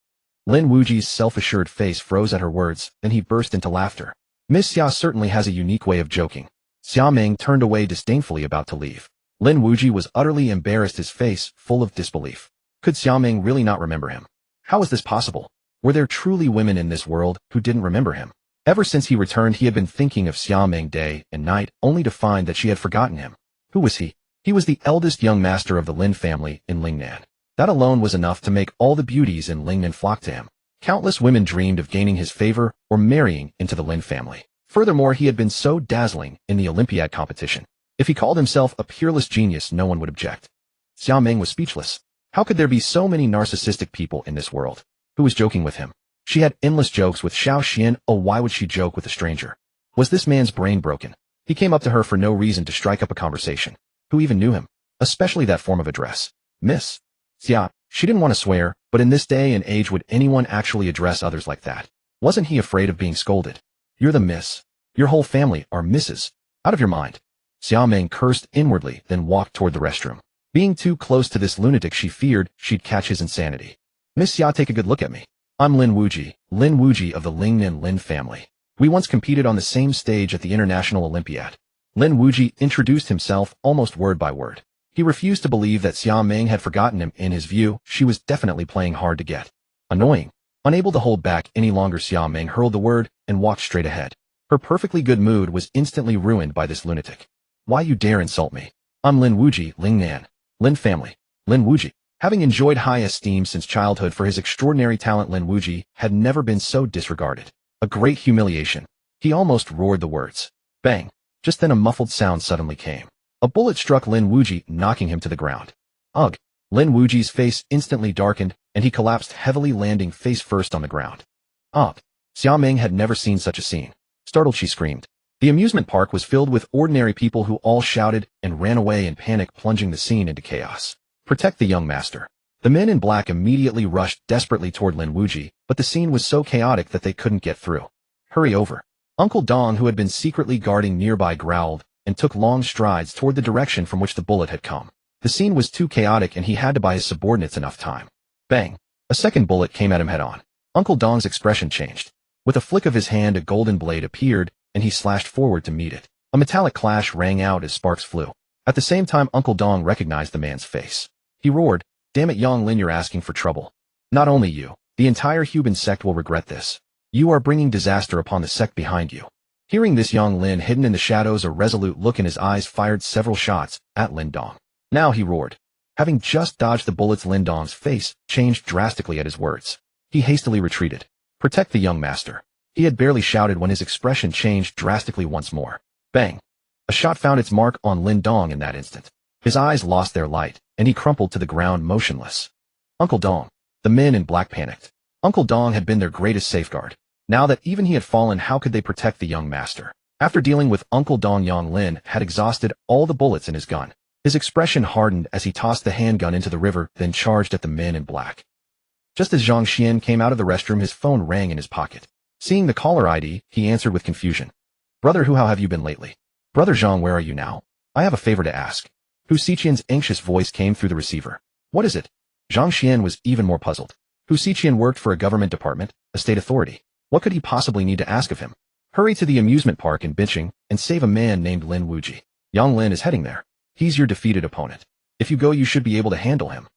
Lin Wuji's self-assured face froze at her words, then he burst into laughter. Miss Xiao certainly has a unique way of joking. Xia Ming turned away disdainfully, about to leave. Lin Wuji was utterly embarrassed, his face full of disbelief. Could Xia Ming really not remember him? How was this possible? Were there truly women in this world who didn't remember him? Ever since he returned, he had been thinking of Xia Ming day and night, only to find that she had forgotten him. Who was he? He was the eldest young master of the Lin family in Lingnan. That alone was enough to make all the beauties in Lingnan flock to him. Countless women dreamed of gaining his favor or marrying into the Lin family. Furthermore, he had been so dazzling in the Olympiad competition. If he called himself a peerless genius, no one would object. Xia Ming was speechless. How could there be so many narcissistic people in this world? Who was joking with him? She had endless jokes with Xiao Xian. Oh, why would she joke with a stranger? Was this man's brain broken? He came up to her for no reason to strike up a conversation. Who even knew him? Especially that form of address. Miss. Xia. She didn't want to swear, but in this day and age, would anyone actually address others like that? Wasn't he afraid of being scolded? You're the miss. Your whole family are misses. Out of your mind. Xia Ming cursed inwardly, then walked toward the restroom. Being too close to this lunatic, she feared she'd catch his insanity. Miss Xia, take a good look at me. I'm Lin Wuji of the Lingnan Lin family. We once competed on the same stage at the International Olympiad. Lin Wuji introduced himself almost word by word. He refused to believe that Xia Ming had forgotten him. In his view, she was definitely playing hard to get. Annoying. Unable to hold back any longer, Xia Ming hurled the word and walked straight ahead. Her perfectly good mood was instantly ruined by this lunatic. Why you dare insult me? I'm Lin Wuji, Lingnan. Lin family. Lin Wuji. Having enjoyed high esteem since childhood for his extraordinary talent, Lin Wuji had never been so disregarded. A great humiliation. He almost roared the words. Bang. Just then a muffled sound suddenly came. A bullet struck Lin Wuji, knocking him to the ground. Ugh. Lin Wuji's face instantly darkened, and he collapsed heavily, landing face first on the ground. Ugh. Xia Ming had never seen such a scene. Startled, she screamed. The amusement park was filled with ordinary people who all shouted and ran away in panic, plunging the scene into chaos. Protect the young master. The men in black immediately rushed desperately toward Lin Wuji, but the scene was so chaotic that they couldn't get through. Hurry over. Uncle Dong, who had been secretly guarding nearby, growled and took long strides toward the direction from which the bullet had come. The scene was too chaotic and he had to buy his subordinates enough time. Bang. A second bullet came at him head on. Uncle Dong's expression changed. With a flick of his hand, a golden blade appeared, and he slashed forward to meet it. A metallic clash rang out as sparks flew. At the same time, Uncle Dong recognized the man's face. He roared, "Damn it, Yang Lin, you're asking for trouble. Not only you, the entire Huban sect will regret this. You are bringing disaster upon the sect behind you." Hearing this, Yang Lin, hidden in the shadows, a resolute look in his eyes, fired several shots at Lin Dong. Now he roared. Having just dodged the bullets, Lin Dong's face changed drastically at his words. He hastily retreated. Protect the young master. He had barely shouted when his expression changed drastically once more. Bang. A shot found its mark on Lin Dong in that instant. His eyes lost their light, and he crumpled to the ground motionless. Uncle Dong. The men in black panicked. Uncle Dong had been their greatest safeguard. Now that even he had fallen, how could they protect the young master? After dealing with Uncle Dong, Yang Lin had exhausted all the bullets in his gun. His expression hardened as he tossed the handgun into the river, then charged at the men in black. Just as Zhang Xuan came out of the restroom, his phone rang in his pocket. Seeing the caller ID, he answered with confusion. Brother Hu, how have you been lately? Brother Zhang, where are you now? I have a favor to ask. Hu Xiqian's anxious voice came through the receiver. What is it? Zhang Xuan was even more puzzled. Hu Xiqian worked for a government department, a state authority. What could he possibly need to ask of him? Hurry to the amusement park in Bincheng and save a man named Lin Wuji. Yang Lin is heading there. He's your defeated opponent. If you go, you should be able to handle him.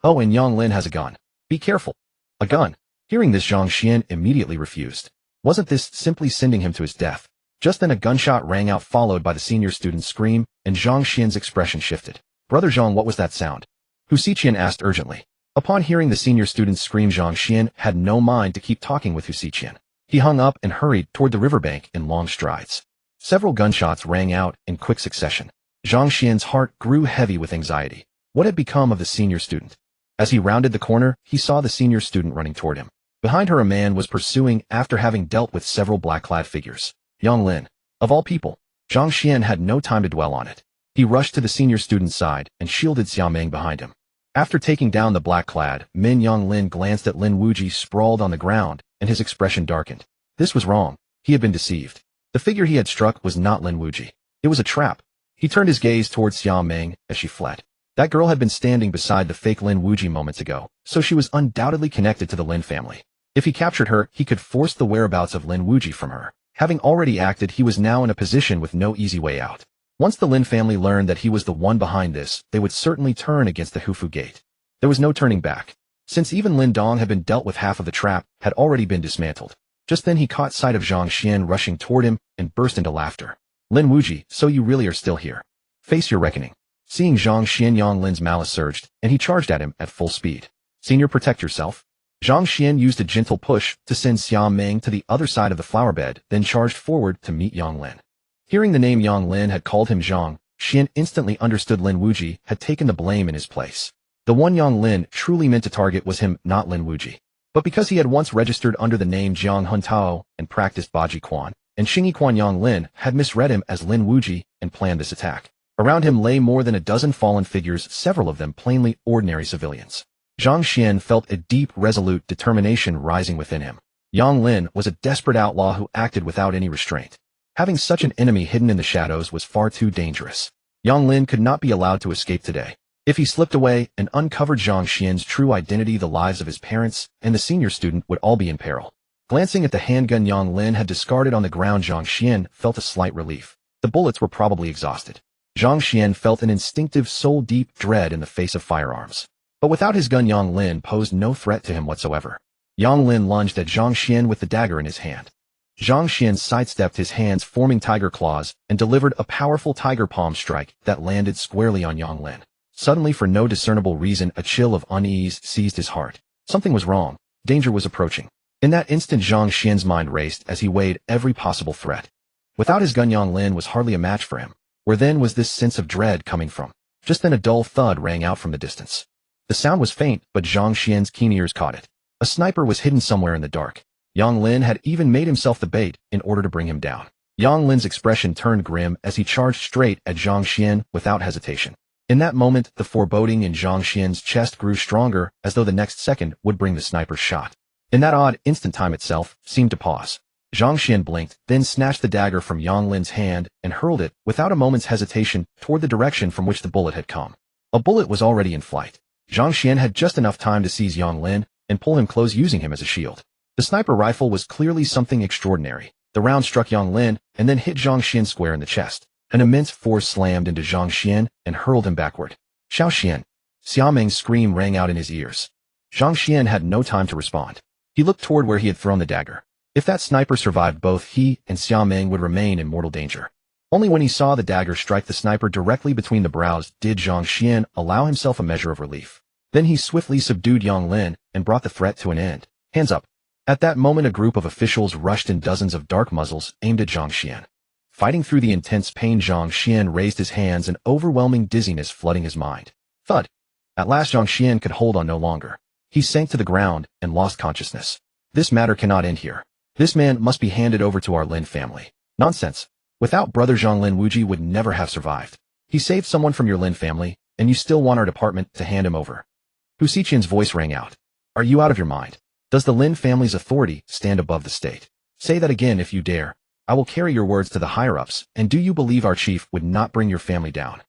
Oh, and Yang Lin has a gun. Be careful. A gun. Hearing this, Zhang Xuan immediately refused. Wasn't this simply sending him to his death? Just then a gunshot rang out, followed by the senior student's scream, and Zhang Xuan's expression shifted. Brother Zhang, what was that sound? Hu Xiqian asked urgently. Upon hearing the senior student's scream, Zhang Xuan had no mind to keep talking with Hu Xiqian. He hung up and hurried toward the riverbank in long strides. Several gunshots rang out in quick succession. Zhang Xuan's heart grew heavy with anxiety. What had become of the senior student? As he rounded the corner, he saw the senior student running toward him. Behind her, a man was pursuing after having dealt with several black-clad figures. Yang Lin. Of all people. Zhang Xuan had no time to dwell on it. He rushed to the senior student's side and shielded Xia Ming behind him. After taking down the black-clad men, Yang Lin glanced at Lin Wuji sprawled on the ground, and his expression darkened. This was wrong. He had been deceived. The figure he had struck was not Lin Wuji. It was a trap. He turned his gaze towards Xia Ming as she fled. That girl had been standing beside the fake Lin Wuji moments ago, so she was undoubtedly connected to the Lin family. If he captured her, he could force the whereabouts of Lin Wuji from her. Having already acted, he was now in a position with no easy way out. Once the Lin family learned that he was the one behind this, they would certainly turn against the Hufu Gate. There was no turning back. Since even Lin Dong had been dealt with, half of the trap had already been dismantled. Just then he caught sight of Zhang Xuan rushing toward him and burst into laughter. Lin Wuji, so you really are still here. Face your reckoning. Seeing Zhang Xuan, Yang Lin's malice surged, and he charged at him at full speed. Senior, protect yourself. Zhang Xuan used a gentle push to send Xia Meng to the other side of the flower bed, then charged forward to meet Yang Lin. Hearing the name Yang Lin had called him Zhang, Xuan instantly understood Lin Wuji had taken the blame in his place. The one Yang Lin truly meant to target was him, not Lin Wuji. But because he had once registered under the name Jiang Huntao and practiced Baji Quan, and Xingyi Quan, Yang Lin had misread him as Lin Wuji and planned this attack. Around him lay more than a dozen fallen figures, several of them plainly ordinary civilians. Zhang Xuan felt a deep, resolute determination rising within him. Yang Lin was a desperate outlaw who acted without any restraint. Having such an enemy hidden in the shadows was far too dangerous. Yang Lin could not be allowed to escape today. If he slipped away and uncovered Zhang Xuan's true identity, the lives of his parents and the senior student would all be in peril. Glancing at the handgun Yang Lin had discarded on the ground, Zhang Xuan felt a slight relief. The bullets were probably exhausted. Zhang Xuan felt an instinctive, soul-deep dread in the face of firearms. But without his gun, Yang Lin posed no threat to him whatsoever. Yang Lin lunged at Zhang Xuan with the dagger in his hand. Zhang Xuan sidestepped, his hands forming tiger claws, and delivered a powerful tiger palm strike that landed squarely on Yang Lin. Suddenly, for no discernible reason, a chill of unease seized his heart. Something was wrong. Danger was approaching. In that instant, Zhang Xuan's mind raced as he weighed every possible threat. Without his gun, Yang Lin was hardly a match for him. Where then was this sense of dread coming from? Just then a dull thud rang out from the distance. The sound was faint, but Zhang Xuan's keen ears caught it. A sniper was hidden somewhere in the dark. Yang Lin had even made himself the bait in order to bring him down. Yang Lin's expression turned grim as he charged straight at Zhang Xuan without hesitation. In that moment, the foreboding in Zhang Xuan's chest grew stronger, as though the next second would bring the sniper's shot. In that odd instant, time itself seemed to pause. Zhang Xuan blinked, then snatched the dagger from Yang Lin's hand and hurled it, without a moment's hesitation, toward the direction from which the bullet had come. A bullet was already in flight. Zhang Xuan had just enough time to seize Yang Lin and pull him close, using him as a shield. The sniper rifle was clearly something extraordinary. The round struck Yang Lin and then hit Zhang Xuan square in the chest. An immense force slammed into Zhang Xuan and hurled him backward. Xiao Xian! Xia Meng's scream rang out in his ears. Zhang Xuan had no time to respond. He looked toward where he had thrown the dagger. If that sniper survived, both he and Xia Meng would remain in mortal danger. Only when he saw the dagger strike the sniper directly between the brows did Zhang Xuan allow himself a measure of relief. Then he swiftly subdued Yang Lin and brought the threat to an end. Hands up! At that moment, a group of officials rushed in, dozens of dark muzzles aimed at Zhang Xuan. Fighting through the intense pain, Zhang Xuan raised his hands, an overwhelming dizziness flooding his mind. Thud! At last Zhang Xuan could hold on no longer. He sank to the ground and lost consciousness. This matter cannot end here. This man must be handed over to our Lin family. Nonsense. Without brother Zhang, Lin Wuji would never have survived. He saved someone from your Lin family, and you still want our department to hand him over. Hu Xiqian's voice rang out. Are you out of your mind? Does the Lin family's authority stand above the state? Say that again if you dare. I will carry your words to the higher-ups, and do you believe our chief would not bring your family down?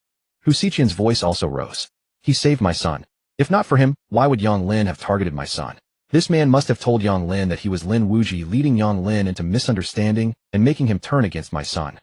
Hu Xiqian's voice also rose. He saved my son. If not for him, why would Yang Lin have targeted my son? This man must have told Yang Lin that he was Lin Wuji, leading Yang Lin into misunderstanding and making him turn against my son.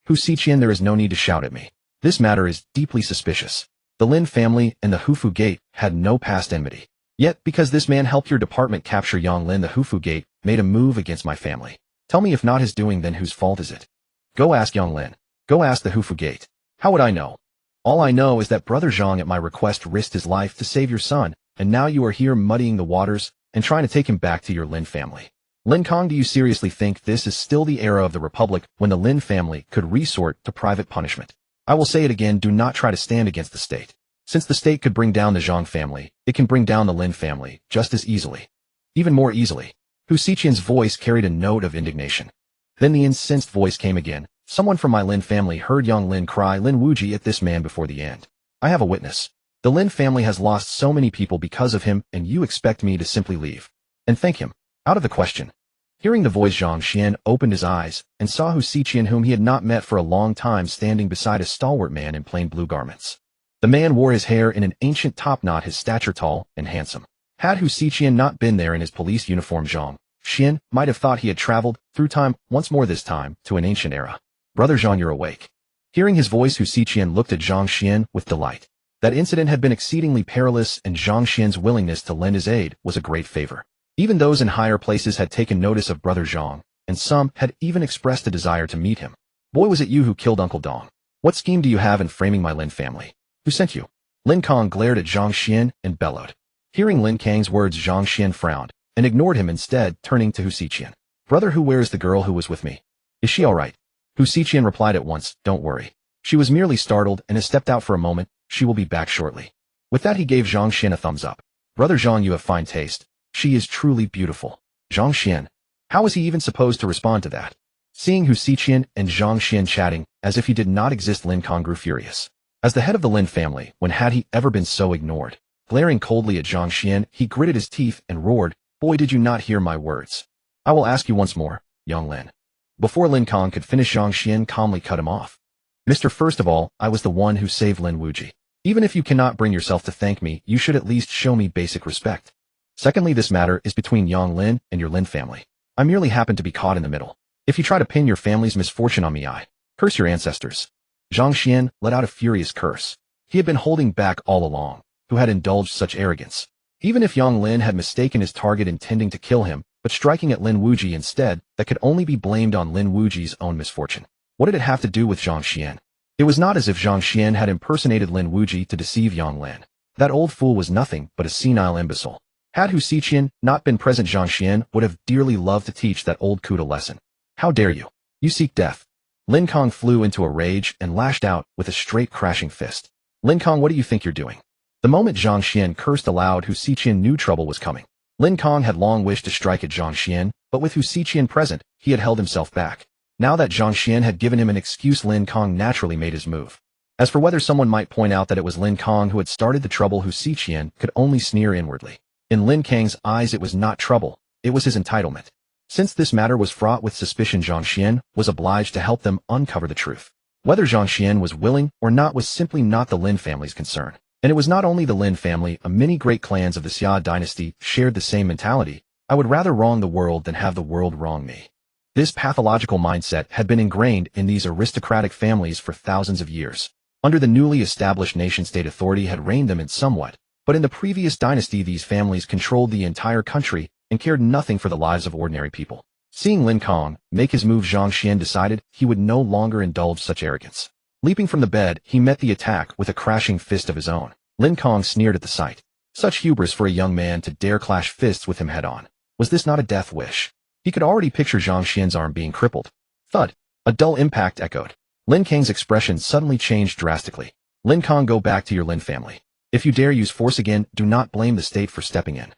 Hu Xiqian, there is no need to shout at me. This matter is deeply suspicious. The Lin family and the Hufu Gate had no past enmity. Yet, because this man helped your department capture Yang Lin, the Hufu Gate made a move against my family. Tell me, if not his doing, then whose fault is it? Go ask Yang Lin. Go ask the Hufu Gate. How would I know? All I know is that brother Zhang at my request risked his life to save your son, and now you are here muddying the waters and trying to take him back to your Lin family. Lin Kong, do you seriously think this is still the era of the Republic when the Lin family could resort to private punishment? I will say it again, do not try to stand against the state. Since the state could bring down the Zhang family, it can bring down the Lin family just as easily. Even more easily. Hu Xiqian's voice carried a note of indignation. Then the incensed voice came again. Someone from my Lin family heard Yang Lin cry Lin Wuji at this man before the end. I have a witness. The Lin family has lost so many people because of him, and you expect me to simply leave and thank him? Out of the question. Hearing the voice, Zhang Xuan opened his eyes and saw Hu Xiqian, whom he had not met for a long time, standing beside a stalwart man in plain blue garments. The man wore his hair in an ancient topknot, his stature tall and handsome. Had Hu Xiqian not been there in his police uniform, Zhang Xian might have thought he had traveled through time once more, this time to an ancient era. Brother Zhang, you're awake. Hearing his voice, Hu Xiqian looked at Zhang Xuan with delight. That incident had been exceedingly perilous, and Zhang Xuan's willingness to lend his aid was a great favor. Even those in higher places had taken notice of Brother Zhang, and some had even expressed a desire to meet him. Boy, was it you who killed Uncle Dong. What scheme do you have in framing my Lin family? Who sent you? Lin Kang glared at Zhang Xuan and bellowed. Hearing Lin Kang's words, Zhang Xuan frowned and ignored him, instead turning to Hu Xiqian. Brother, where is the girl who was with me? Is she all right? Hu Xiqian replied at once, don't worry. She was merely startled and has stepped out for a moment. She will be back shortly. With that, he gave Zhang Xuan a thumbs up. Brother Zhang, you have fine taste. She is truly beautiful. Zhang Xuan. How was he even supposed to respond to that? Seeing Hu Xiqian and Zhang Xuan chatting as if he did not exist, Lin Kang grew furious. As the head of the Lin family, when had he ever been so ignored? Glaring coldly at Zhang Xuan, he gritted his teeth and roared, boy, did you not hear my words? I will ask you once more, young Lin. Before Lin Kang could finish, Zhang Xuan calmly cut him off. Mister, first of all, I was the one who saved Lin Wuji. Even if you cannot bring yourself to thank me, you should at least show me basic respect. Secondly, this matter is between Yang Lin and your Lin family. I merely happen to be caught in the middle. If you try to pin your family's misfortune on me, I curse your ancestors. Zhang Xuan let out a furious curse. He had been holding back all along. Who had indulged such arrogance? Even if Yang Lin had mistaken his target, intending to kill him, but striking at Lin Wuji instead, that could only be blamed on Lin Wuji's own misfortune. What did it have to do with Zhang Xuan? It was not as if Zhang Xuan had impersonated Lin Wuji to deceive Yang Lin. That old fool was nothing but a senile imbecile. Had Hu Xiqian not been present, Zhang Xuan would have dearly loved to teach that old coot a lesson. How dare you? You seek death. Lin Kang flew into a rage and lashed out with a straight crashing fist. Lin Kang, what do you think you're doing? The moment Zhang Xuan cursed aloud, Hu Xiqian knew trouble was coming. Lin Kang had long wished to strike at Zhang Xuan, but with Hu Xiqian present, he had held himself back. Now that Zhang Xuan had given him an excuse, Lin Kang naturally made his move. As for whether someone might point out that it was Lin Kang who had started the trouble, Hu Xiqian could only sneer inwardly. In Lin Kang's eyes, it was not trouble, it was his entitlement. Since this matter was fraught with suspicion, Zhang Xuan was obliged to help them uncover the truth. Whether Zhang Xuan was willing or not was simply not the Lin family's concern. And it was not only the Lin family, many great clans of the Xia dynasty shared the same mentality. I would rather wrong the world than have the world wrong me. This pathological mindset had been ingrained in these aristocratic families for thousands of years. Under the newly established nation-state, authority had reined them in somewhat, but in the previous dynasty these families controlled the entire country and cared nothing for the lives of ordinary people. Seeing Lin Kang make his move, Zhang Xuan decided he would no longer indulge such arrogance. Leaping from the bed, he met the attack with a crashing fist of his own. Lin Kang sneered at the sight. Such hubris for a young man to dare clash fists with him head-on. Was this not a death wish? He could already picture Zhang Xuan's arm being crippled. Thud. A dull impact echoed. Lin Kang's expression suddenly changed drastically. Lin Kang, go back to your Lin family. If you dare use force again, do not blame the state for stepping in.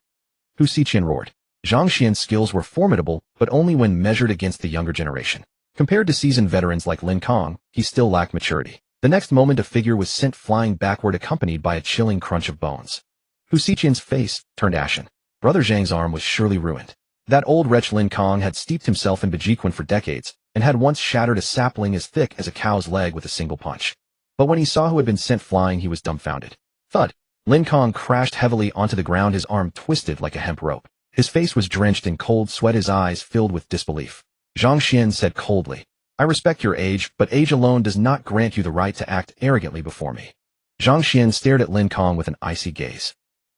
Hu Xiqian roared. Zhang Xuan's skills were formidable, but only when measured against the younger generation. Compared to seasoned veterans like Lin Kang, he still lacked maturity. The next moment, a figure was sent flying backward, accompanied by a chilling crunch of bones. Hu Xiqian's face turned ashen. Brother Zhang's arm was surely ruined. That old wretch Lin Kang had steeped himself in Bejiquan for decades, and had once shattered a sapling as thick as a cow's leg with a single punch. But when he saw who had been sent flying, he was dumbfounded. Thud! Lin Kang crashed heavily onto the ground, his arm twisted like a hemp rope. His face was drenched in cold sweat, his eyes filled with disbelief. Zhang Xuan said coldly, I respect your age, but age alone does not grant you the right to act arrogantly before me. Zhang Xuan stared at Lin Kang with an icy gaze.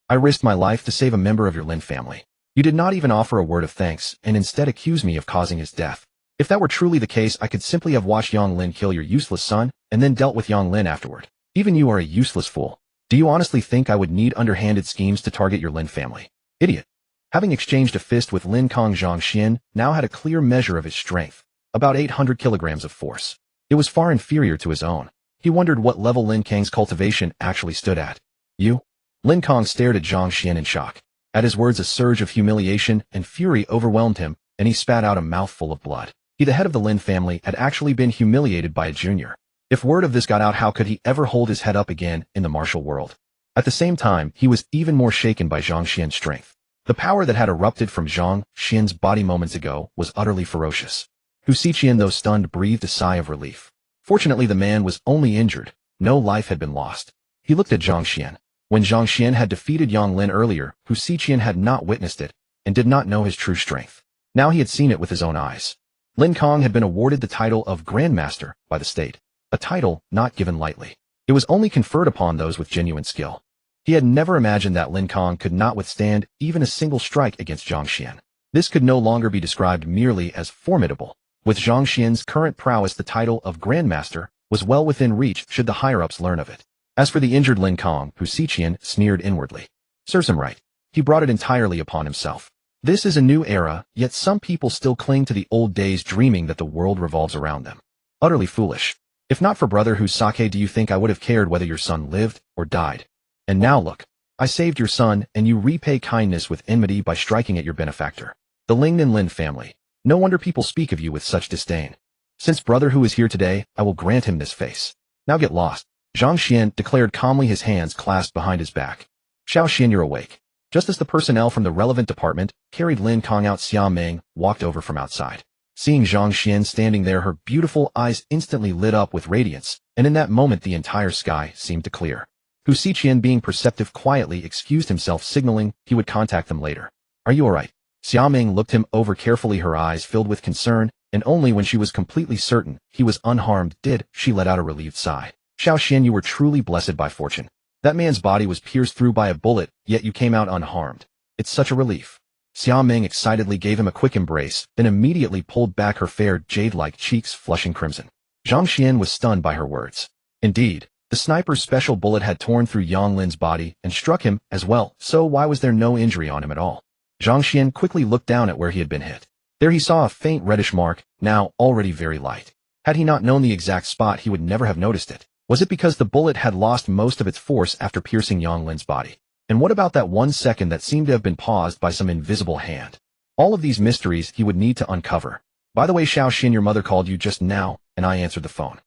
I risked my life to save a member of your Lin family. You did not even offer a word of thanks, and instead accused me of causing his death. If that were truly the case, I could simply have watched Yang Lin kill your useless son, and then dealt with Yang Lin afterward. Even you are a useless fool. Do you honestly think I would need underhanded schemes to target your Lin family? Idiot. Having exchanged a fist with Lin Kang, Zhang Xuan now had a clear measure of his strength, about 800 kilograms of force. It was far inferior to his own. He wondered what level Lin Kang's cultivation actually stood at. You? Lin Kang stared at Zhang Xuan in shock. At his words, a surge of humiliation and fury overwhelmed him, and he spat out a mouthful of blood. He, the head of the Lin family, had actually been humiliated by a junior. If word of this got out, how could he ever hold his head up again in the martial world? At the same time, he was even more shaken by Zhang Xuan's strength. The power that had erupted from Zhang Xuan's body moments ago was utterly ferocious. Hu Xiqian, though stunned, breathed a sigh of relief. Fortunately, the man was only injured. No life had been lost. He looked at Zhang Xuan. When Zhang Xuan had defeated Yang Lin earlier, Hu Xiqian had not witnessed it, and did not know his true strength. Now he had seen it with his own eyes. Lin Kong had been awarded the title of Grandmaster by the state, a title not given lightly. It was only conferred upon those with genuine skill. He had never imagined that Lin Kong could not withstand even a single strike against Zhang Xuan. This could no longer be described merely as formidable. With Zhang Xuan's current prowess, the title of Grandmaster was well within reach should the higher-ups learn of it. As for the injured Lin Kong, Hu Xiqian sneered inwardly. Serves him right. He brought it entirely upon himself. This is a new era, yet some people still cling to the old days, dreaming that the world revolves around them. Utterly foolish. If not for brother Hu Sake, do you think I would have cared whether your son lived or died? And now look. I saved your son, and you repay kindness with enmity by striking at your benefactor. The Lingnan Lin family. No wonder people speak of you with such disdain. Since brother Hu is here today, I will grant him this face. Now get lost. Zhang Xuan declared calmly, his hands clasped behind his back. Xiao Xian, you're awake. Just as the personnel from the relevant department carried Lin Kong out, Xia Meng walked over from outside. Seeing Zhang Xuan standing there, her beautiful eyes instantly lit up with radiance, and in that moment the entire sky seemed to clear. Hu Xiqian, being perceptive, quietly excused himself, signaling he would contact them later. Are you alright? Xia Meng looked him over carefully, her eyes filled with concern, and only when she was completely certain he was unharmed did she let out a relieved sigh. Xiao Xian, you were truly blessed by fortune. That man's body was pierced through by a bullet, yet you came out unharmed. It's such a relief. Xia Meng excitedly gave him a quick embrace, then immediately pulled back, her fair jade-like cheeks flushing crimson. Zhang Xuan was stunned by her words. Indeed, the sniper's special bullet had torn through Yang Lin's body and struck him as well, so why was there no injury on him at all? Zhang Xuan quickly looked down at where he had been hit. There he saw a faint reddish mark, now already very light. Had he not known the exact spot, he would never have noticed it. Was it because the bullet had lost most of its force after piercing Yang Lin's body? And what about that 1 second that seemed to have been paused by some invisible hand? All of these mysteries he would need to uncover. By the way, Xiao Xin, your mother called you just now, and I answered the phone.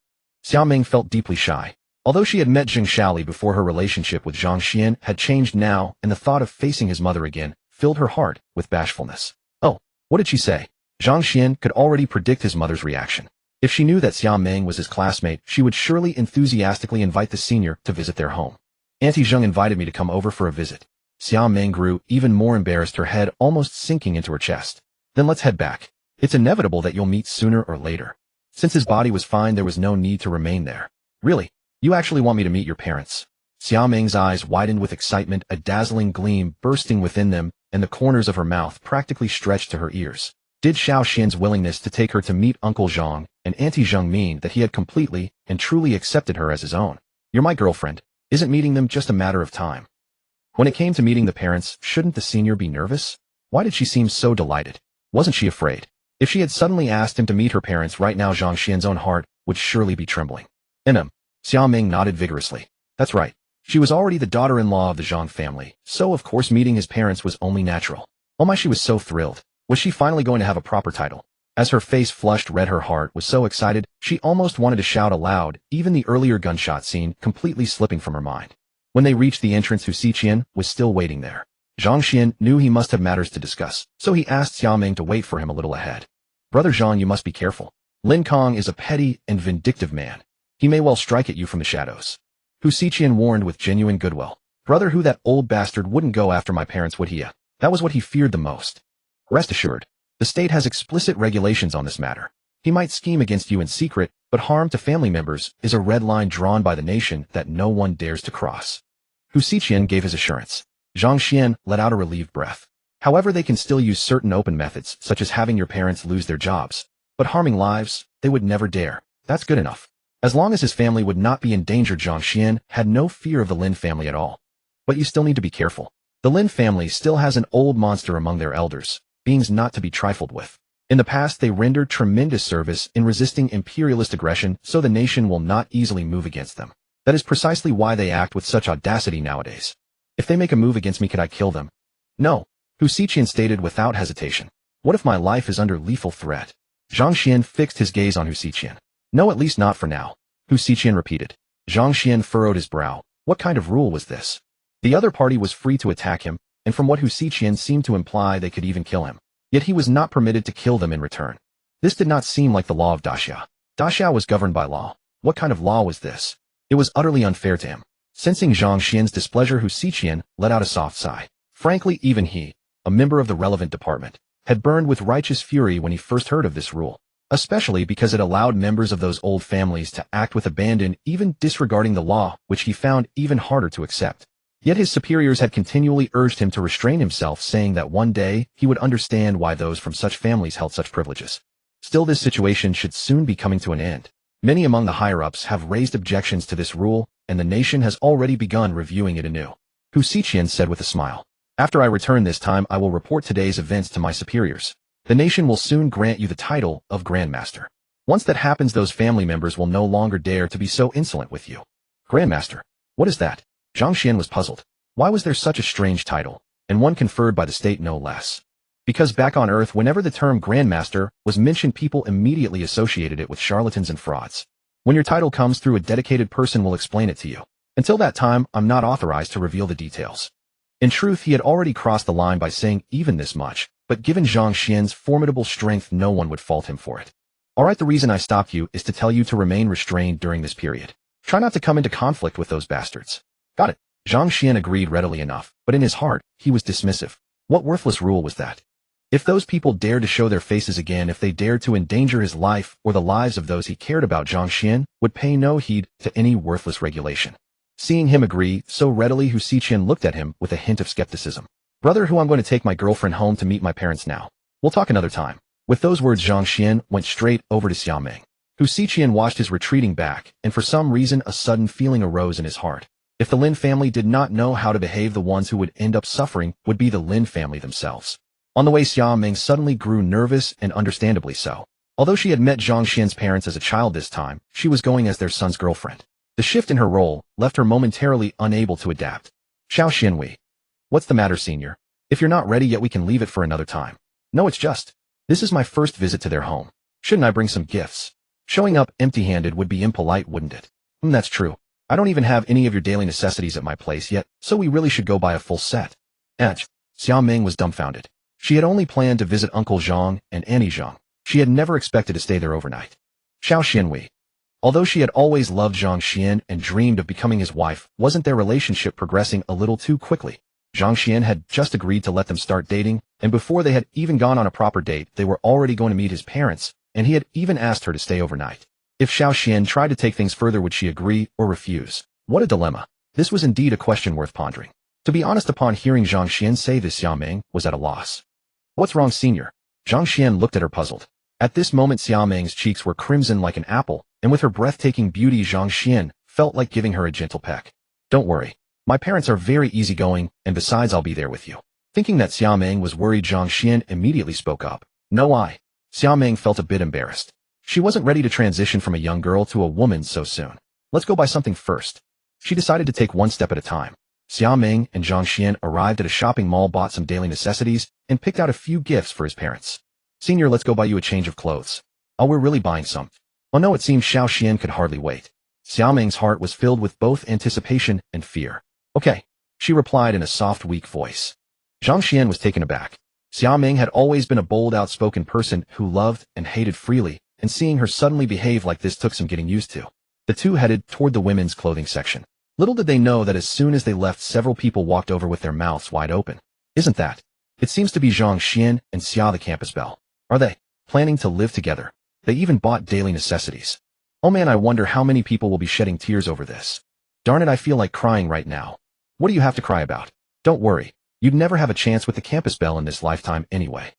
Xia Meng felt deeply shy. Although she had met Zheng Shaoli before, her relationship with Zhang Xuan had changed now, and the thought of facing his mother again filled her heart with bashfulness. Oh, what did she say? Zhang Xuan could already predict his mother's reaction. If she knew that Xia Meng was his classmate, she would surely enthusiastically invite the senior to visit their home. Auntie Zheng invited me to come over for a visit. Xia Meng grew even more embarrassed, her head almost sinking into her chest. Then let's head back. It's inevitable that you'll meet sooner or later. Since his body was fine, there was no need to remain there. Really? You actually want me to meet your parents? Xia Meng's eyes widened with excitement, a dazzling gleam bursting within them, and the corners of her mouth practically stretched to her ears. Did Xiao Xian's willingness to take her to meet Uncle Zhang and Auntie Zheng mean that he had completely and truly accepted her as his own? You're my girlfriend. Isn't meeting them just a matter of time? When it came to meeting the parents, shouldn't the senior be nervous? Why did she seem so delighted? Wasn't she afraid? If she had suddenly asked him to meet her parents right now, Zhang Xian's own heart would surely be trembling. Xia Meng nodded vigorously. That's right. She was already the daughter-in-law of the Zhang family, so of course meeting his parents was only natural. Oh my, she was so thrilled. Was she finally going to have a proper title? As her face flushed red, her heart was so excited, she almost wanted to shout aloud, even the earlier gunshot scene completely slipping from her mind. When they reached the entrance, Hu Xiqian was still waiting there. Zhang Xuan knew he must have matters to discuss, so he asked Xia Meng to wait for him a little ahead. Brother Zhang, you must be careful. Lin Kong is a petty and vindictive man. He may well strike at you from the shadows. Hu Xiqian warned with genuine goodwill. Brother Hu, that old bastard wouldn't go after my parents, would he? That was what he feared the most. Rest assured, the state has explicit regulations on this matter. He might scheme against you in secret, but harm to family members is a red line drawn by the nation that no one dares to cross. Hu Xiqian gave his assurance. Zhang Xuan let out a relieved breath. However, they can still use certain open methods, such as having your parents lose their jobs. But harming lives, they would never dare. That's good enough. As long as his family would not be endangered, Zhang Xuan had no fear of the Lin family at all. But you still need to be careful. The Lin family still has an old monster among their elders, beings not to be trifled with. In the past, they rendered tremendous service in resisting imperialist aggression, so the nation will not easily move against them. That is precisely why they act with such audacity nowadays. If they make a move against me, could I kill them? No, Hu Xiqian stated without hesitation. What if my life is under lethal threat? Zhang Xuan fixed his gaze on Hu Xiqian. No, at least not for now, Hu Xiqian repeated. Zhang Xuan furrowed his brow. What kind of rule was this? The other party was free to attack him, and from what Hu Xiqian seemed to imply, they could even kill him. Yet he was not permitted to kill them in return. This did not seem like the law of Daxia. Daxia was governed by law. What kind of law was this? It was utterly unfair to him. Sensing Zhang Xian's displeasure, Hu Xiqian let out a soft sigh. Frankly, even he, a member of the relevant department, had burned with righteous fury when he first heard of this rule, especially because it allowed members of those old families to act with abandon, even disregarding the law, which he found even harder to accept. Yet his superiors had continually urged him to restrain himself, saying that one day he would understand why those from such families held such privileges. Still, this situation should soon be coming to an end. Many among the higher-ups have raised objections to this rule, and the nation has already begun reviewing it anew. Hu Xiqian said with a smile. After I return this time, I will report today's events to my superiors. The nation will soon grant you the title of Grandmaster. Once that happens, those family members will no longer dare to be so insolent with you. Grandmaster? What is that? Zhang Xuan was puzzled. Why was there such a strange title, and one conferred by the state no less? Because back on Earth, whenever the term Grandmaster was mentioned, people immediately associated it with charlatans and frauds. When your title comes through, a dedicated person will explain it to you. Until that time, I'm not authorized to reveal the details. In truth, he had already crossed the line by saying even this much, but given Zhang Xuan's formidable strength, no one would fault him for it. Alright, the reason I stopped you is to tell you to remain restrained during this period. Try not to come into conflict with those bastards. Got it. Zhang Xuan agreed readily enough, but in his heart, he was dismissive. What worthless rule was that? If those people dared to show their faces again, if they dared to endanger his life or the lives of those he cared about, Zhang Xuan would pay no heed to any worthless regulation. Seeing him agree so readily, Hu Xiqian looked at him with a hint of skepticism. Brother, I'm going to take my girlfriend home to meet my parents now. We'll talk another time. With those words, Zhang Xuan went straight over to Xiaoming. Hu Xiqian watched his retreating back, and for some reason a sudden feeling arose in his heart. If the Lin family did not know how to behave, the ones who would end up suffering would be the Lin family themselves. On the way, Xiaoming suddenly grew nervous, and understandably so. Although she had met Zhang Xuan's parents as a child, this time, she was going as their son's girlfriend. The shift in her role left her momentarily unable to adapt. Xiao Xianwei. What's the matter, senior? If you're not ready yet, we can leave it for another time. No, it's just. This is my first visit to their home. Shouldn't I bring some gifts? Showing up empty-handed would be impolite, wouldn't it? That's true. I don't even have any of your daily necessities at my place yet, so we really should go buy a full set. Xiaoming was dumbfounded. She had only planned to visit Uncle Zhang and Annie Zhang. She had never expected to stay there overnight. Xiao Xianwei. Although she had always loved Zhang Xuan and dreamed of becoming his wife, wasn't their relationship progressing a little too quickly? Zhang Xuan had just agreed to let them start dating, and before they had even gone on a proper date, they were already going to meet his parents, and he had even asked her to stay overnight. If Xiao Xian tried to take things further, would she agree or refuse? What a dilemma. This was indeed a question worth pondering. To be honest, upon hearing Zhang Xuan say this, Xiaoming was at a loss. What's wrong, senior? Zhang Xuan looked at her puzzled. At this moment, Xiaoming's cheeks were crimson like an apple, and with her breathtaking beauty, Zhang Xuan felt like giving her a gentle peck. Don't worry. My parents are very easygoing, and besides, I'll be there with you. Thinking that Xiaoming was worried, Zhang Xuan immediately spoke up. No, I. Xiaoming felt a bit embarrassed. She wasn't ready to transition from a young girl to a woman so soon. Let's go buy something first. She decided to take one step at a time. Xiaoming and Zhang Xuan arrived at a shopping mall, bought some daily necessities, and picked out a few gifts for his parents. Senior, let's go buy you a change of clothes. Oh, we're really buying some. Oh no, it seems Xiao Xian could hardly wait. Xiaoming's heart was filled with both anticipation and fear. Okay, she replied in a soft, weak voice. Zhang Xuan was taken aback. Xiaoming had always been a bold, outspoken person who loved and hated freely, and seeing her suddenly behave like this took some getting used to. The two headed toward the women's clothing section. Little did they know that as soon as they left, several people walked over with their mouths wide open. Isn't that? It seems to be Zhang Xuan and Xia the campus belle. Are they planning to live together? They even bought daily necessities. Oh man, I wonder how many people will be shedding tears over this. Darn it, I feel like crying right now. What do you have to cry about? Don't worry. You'd never have a chance with the campus belle in this lifetime anyway.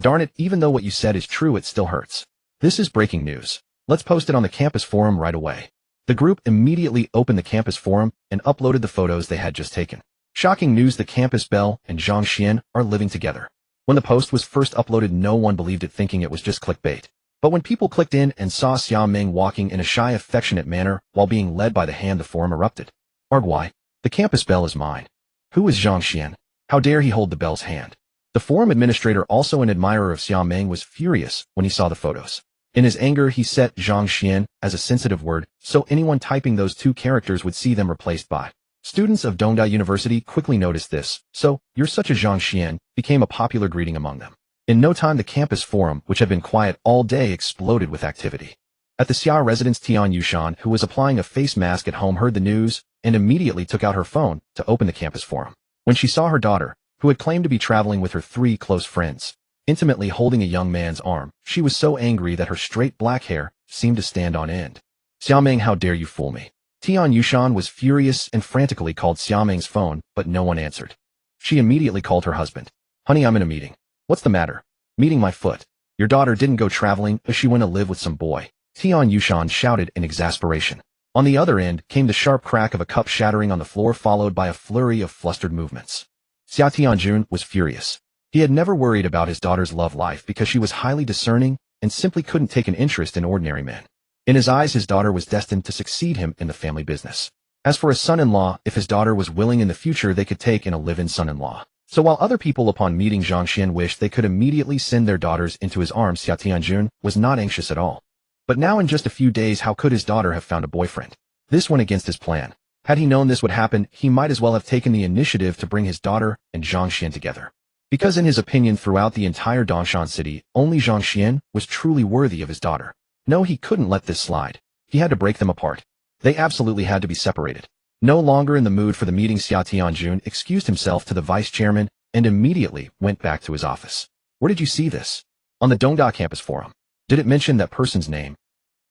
Darn it, even though what you said is true, it still hurts. This is breaking news. Let's post it on the campus forum right away. The group immediately opened the campus forum and uploaded the photos they had just taken. Shocking news, the campus belle and Zhang Xuan are living together. When the post was first uploaded, no one believed it, thinking it was just clickbait. But when people clicked in and saw Xiaoming walking in a shy, affectionate manner while being led by the hand, the forum erupted. Arguai, the campus belle is mine. Who is Zhang Xuan? How dare he hold the belle's hand? The forum administrator, also an admirer of Xiaoming, was furious when he saw the photos. In his anger, he set Zhang Xuan as a sensitive word, so anyone typing those two characters would see them replaced by. Students of Dongshan University quickly noticed this, so, "You're such a Zhang Xuan," became a popular greeting among them. In no time, the campus forum, which had been quiet all day, exploded with activity. At the Xia residence, Tian Yushan, who was applying a face mask at home, heard the news and immediately took out her phone to open the campus forum. When she saw her daughter, who had claimed to be traveling with her three close friends, intimately holding a young man's arm. She was so angry that her straight black hair seemed to stand on end. Xiaoming, how dare you fool me? Tian Yushan was furious and frantically called Xiaoming's phone, but no one answered. She immediately called her husband. Honey, I'm in a meeting. What's the matter? Meeting my foot. Your daughter didn't go traveling, but she went to live with some boy. Tian Yushan shouted in exasperation. On the other end came the sharp crack of a cup shattering on the floor, followed by a flurry of flustered movements. Xia Tianjun was furious. He had never worried about his daughter's love life because she was highly discerning and simply couldn't take an interest in ordinary men. In his eyes, his daughter was destined to succeed him in the family business. As for his son-in-law, if his daughter was willing in the future, they could take in a live-in son-in-law. So while other people upon meeting Zhang Xuan wished they could immediately send their daughters into his arms, Xia Tianjun was not anxious at all. But now in just a few days, how could his daughter have found a boyfriend? This went against his plan. Had he known this would happen, he might as well have taken the initiative to bring his daughter and Zhang Xuan together. Because in his opinion, throughout the entire Dongshan city, only Zhang Xuan was truly worthy of his daughter. No, he couldn't let this slide. He had to break them apart. They absolutely had to be separated. No longer in the mood for the meeting, Xia Tianjun excused himself to the vice chairman and immediately went back to his office. Where did you see this? On the Dongda campus forum. Did it mention that person's name?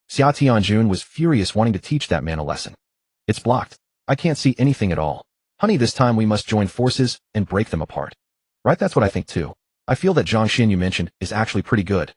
Xia Tianjun was furious, wanting to teach that man a lesson. It's blocked. I can't see anything at all. Honey, this time we must join forces and break them apart. Right, that's what I think too. I feel that Zhang Xuan you mentioned is actually pretty good.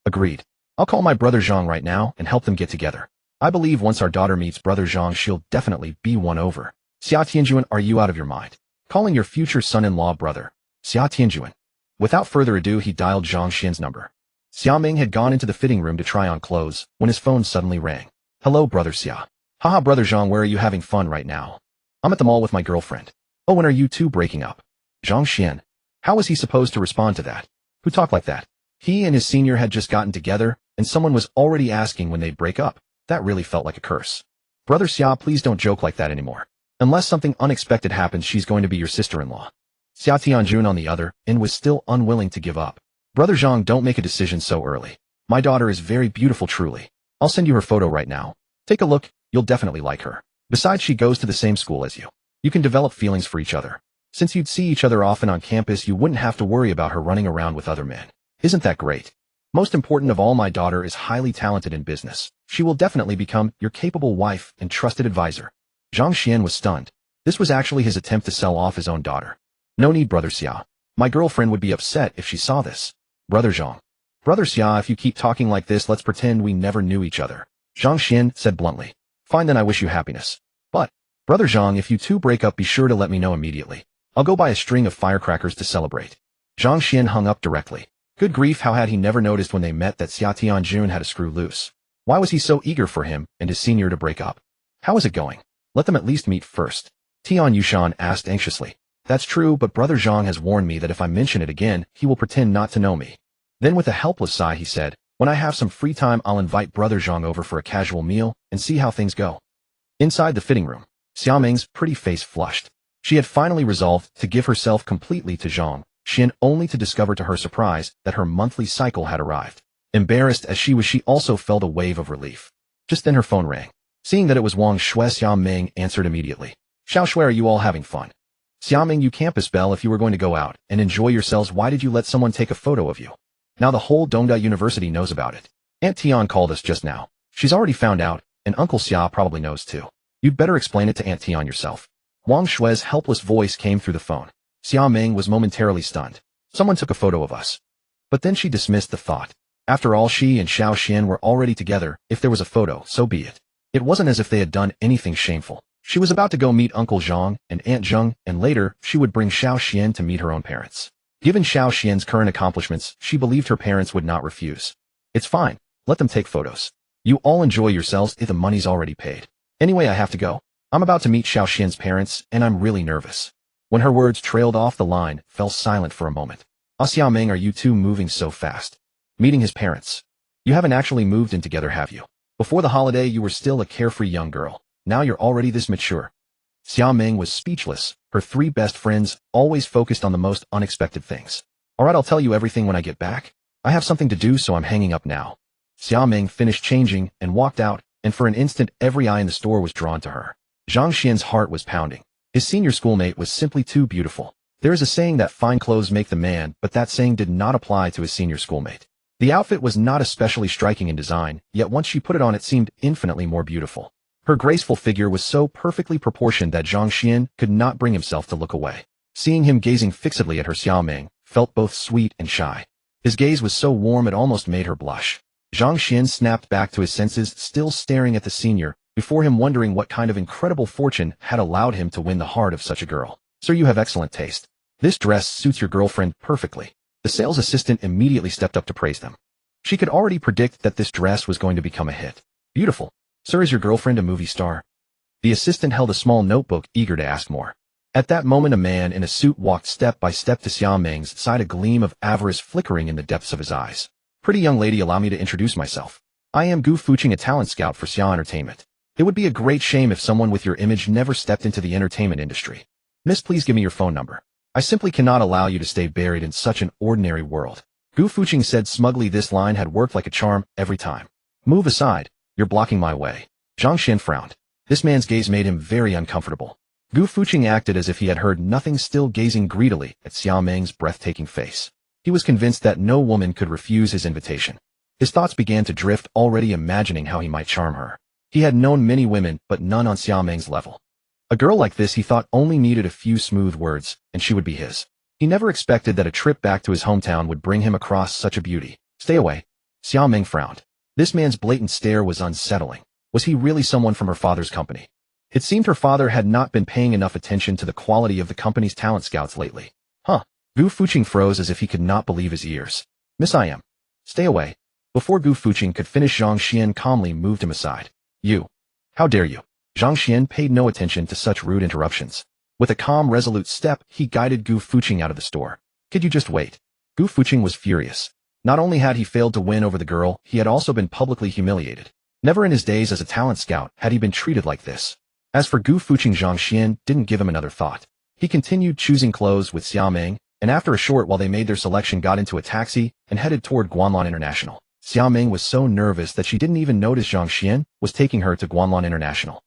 Agreed. I'll call my brother Zhang right now and help them get together. I believe once our daughter meets brother Zhang, she'll definitely be won over. Xia Tianjun, are you out of your mind? Calling your future son-in-law brother. Xia Tianjun. Without further ado, he dialed Zhang Xuan's number. Xiaoming had gone into the fitting room to try on clothes when his phone suddenly rang. Hello, brother Xia. Haha, brother Zhang, where are you having fun right now? I'm at the mall with my girlfriend. Oh, when are you two breaking up? Zhang Xuan. How was he supposed to respond to that? Who talked like that? He and his senior had just gotten together, and someone was already asking when they'd break up. That really felt like a curse. Brother Xia, please don't joke like that anymore. Unless something unexpected happens, she's going to be your sister-in-law. Xia Tianjun, on the other end, was still unwilling to give up. Brother Zhang, don't make a decision so early. My daughter is very beautiful, truly. I'll send you her photo right now. Take a look, you'll definitely like her. Besides, she goes to the same school as you. You can develop feelings for each other. Since you'd see each other often on campus, you wouldn't have to worry about her running around with other men. Isn't that great? Most important of all, my daughter is highly talented in business. She will definitely become your capable wife and trusted advisor. Zhang Xuan was stunned. This was actually his attempt to sell off his own daughter. No need, brother Xia. My girlfriend would be upset if she saw this. Brother Zhang. Brother Xia, if you keep talking like this, let's pretend we never knew each other. Zhang Xuan said bluntly. Fine, then I wish you happiness. But, brother Zhang, if you two break up, be sure to let me know immediately. I'll go buy a string of firecrackers to celebrate. Zhang Xuan hung up directly. Good grief, how had he never noticed when they met that Xia Tianjun had a screw loose? Why was he so eager for him and his senior to break up? How is it going? Let them at least meet first. Tian Yushan asked anxiously. That's true, but brother Zhang has warned me that if I mention it again, he will pretend not to know me. Then with a helpless sigh, he said, when I have some free time, I'll invite brother Zhang over for a casual meal and see how things go. Inside the fitting room, Xiaoming's pretty face flushed. She had finally resolved to give herself completely to Zhang Xuan, only to discover to her surprise that her monthly cycle had arrived. Embarrassed as she was, she also felt a wave of relief. Just then her phone rang. Seeing that it was Wang Shui, Xiaoming answered immediately. Xiao Shui, are you all having fun? Xiaoming, you campus belle, if you were going to go out and enjoy yourselves, why did you let someone take a photo of you? Now the whole Dongda University knows about it. Aunt Tian called us just now. She's already found out, and Uncle Xia probably knows too. You'd better explain it to Aunt Tian yourself. Wang Shui's helpless voice came through the phone. Xiaoming was momentarily stunned. Someone took a photo of us. But then she dismissed the thought. After all, she and Xiao Xian were already together. If there was a photo, so be it. It wasn't as if they had done anything shameful. She was about to go meet Uncle Zhang and Aunt Zheng, and later, she would bring Xiao Xian to meet her own parents. Given Xiao Xian's current accomplishments, she believed her parents would not refuse. It's fine. Let them take photos. You all enjoy yourselves if the money's already paid. Anyway, I have to go. I'm about to meet Xiao Xian's parents, and I'm really nervous. When her words trailed off, the line fell silent for a moment. Xiaoming, are you two moving so fast? Meeting his parents. You haven't actually moved in together, have you? Before the holiday, you were still a carefree young girl. Now you're already this mature. Xiaoming was speechless. Her three best friends always focused on the most unexpected things. Alright, I'll tell you everything when I get back. I have something to do, so I'm hanging up now. Xiaoming finished changing and walked out, and for an instant every eye in the store was drawn to her. Zhang Xian's heart was pounding. His senior schoolmate was simply too beautiful. There is a saying that fine clothes make the man, but that saying did not apply to his senior schoolmate. The outfit was not especially striking in design, yet once she put it on it seemed infinitely more beautiful. Her graceful figure was so perfectly proportioned that Zhang Xuan could not bring himself to look away. Seeing him gazing fixedly at her, Xiaoming felt both sweet and shy. His gaze was so warm it almost made her blush. Zhang Xuan snapped back to his senses, still staring at the senior, before him wondering what kind of incredible fortune had allowed him to win the heart of such a girl. Sir, you have excellent taste. This dress suits your girlfriend perfectly. The sales assistant immediately stepped up to praise them. She could already predict that this dress was going to become a hit. Beautiful. Sir, is your girlfriend a movie star? The assistant held a small notebook, eager to ask more. At that moment, a man in a suit walked step by step to Xiaoming's side, a gleam of avarice flickering in the depths of his eyes. Pretty young lady, allow me to introduce myself. I am Gu Fuqing, a talent scout for Xia Entertainment. It would be a great shame if someone with your image never stepped into the entertainment industry. Miss, please give me your phone number. I simply cannot allow you to stay buried in such an ordinary world. Gu Fuqing said smugly. This line had worked like a charm every time. Move aside, you're blocking my way. Zhang Xuan frowned. This man's gaze made him very uncomfortable. Gu Fuqing acted as if he had heard nothing, still gazing greedily at Xiaoming's breathtaking face. He was convinced that no woman could refuse his invitation. His thoughts began to drift, already imagining how he might charm her. He had known many women, but none on Xiaoming's level. A girl like this, he thought, only needed a few smooth words, and she would be his. He never expected that a trip back to his hometown would bring him across such a beauty. Stay away. Xiaoming frowned. This man's blatant stare was unsettling. Was he really someone from her father's company? It seemed her father had not been paying enough attention to the quality of the company's talent scouts lately. Huh. Gu Fuqing froze as if he could not believe his ears. Miss, I am. Stay away. Before Gu Fuqing could finish, Zhang Xuan calmly moved him aside. You. How dare you? Zhang Xuan paid no attention to such rude interruptions. With a calm, resolute step, he guided Gu Fuqing out of the store. Could you just wait? Gu Fuqing was furious. Not only had he failed to win over the girl, he had also been publicly humiliated. Never in his days as a talent scout had he been treated like this. As for Gu Fuqing, Zhang Xuan didn't give him another thought. He continued choosing clothes with Xiaoming, and after a short while they made their selection, got into a taxi, and headed toward Guanlan International. Xiaoming was so nervous that she didn't even notice Zhang Xuan was taking her to Guanlan International.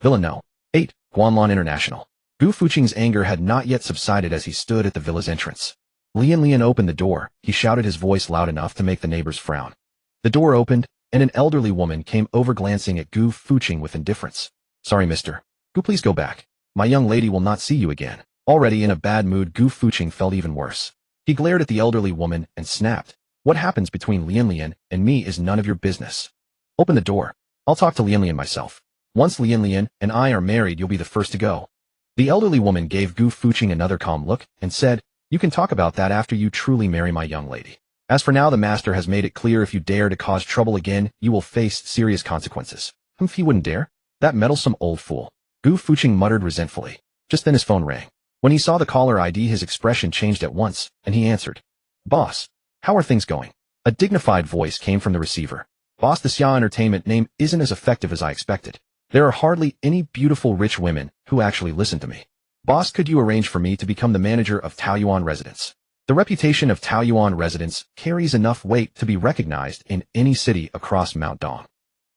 Villa No. 8, Guanlan International. Gu Fuqing's anger had not yet subsided as he stood at the villa's entrance. Lian opened the door. He shouted, his voice loud enough to make the neighbors frown. The door opened, and an elderly woman came over, glancing at Gu Fuqing with indifference. Sorry, mister. Gu, please go back. My young lady will not see you again. Already in a bad mood, Gu Fuqing felt even worse. He glared at the elderly woman and snapped. What happens between Lian and me is none of your business. Open the door. I'll talk to Lian myself. Once Lian and I are married, you'll be the first to go. The elderly woman gave Gu Fuqing another calm look and said, you can talk about that after you truly marry my young lady. As for now, the master has made it clear if you dare to cause trouble again, you will face serious consequences. He wouldn't dare? That meddlesome old fool. Gu Fuqing muttered resentfully. Just then his phone rang. When he saw the caller ID, his expression changed at once, and he answered. Boss, how are things going? A dignified voice came from the receiver. Boss, the Xia Entertainment name isn't as effective as I expected. There are hardly any beautiful rich women who actually listen to me. Boss, could you arrange for me to become the manager of Taoyuan Residence? The reputation of Taoyuan Residence carries enough weight to be recognized in any city across Mount Dong.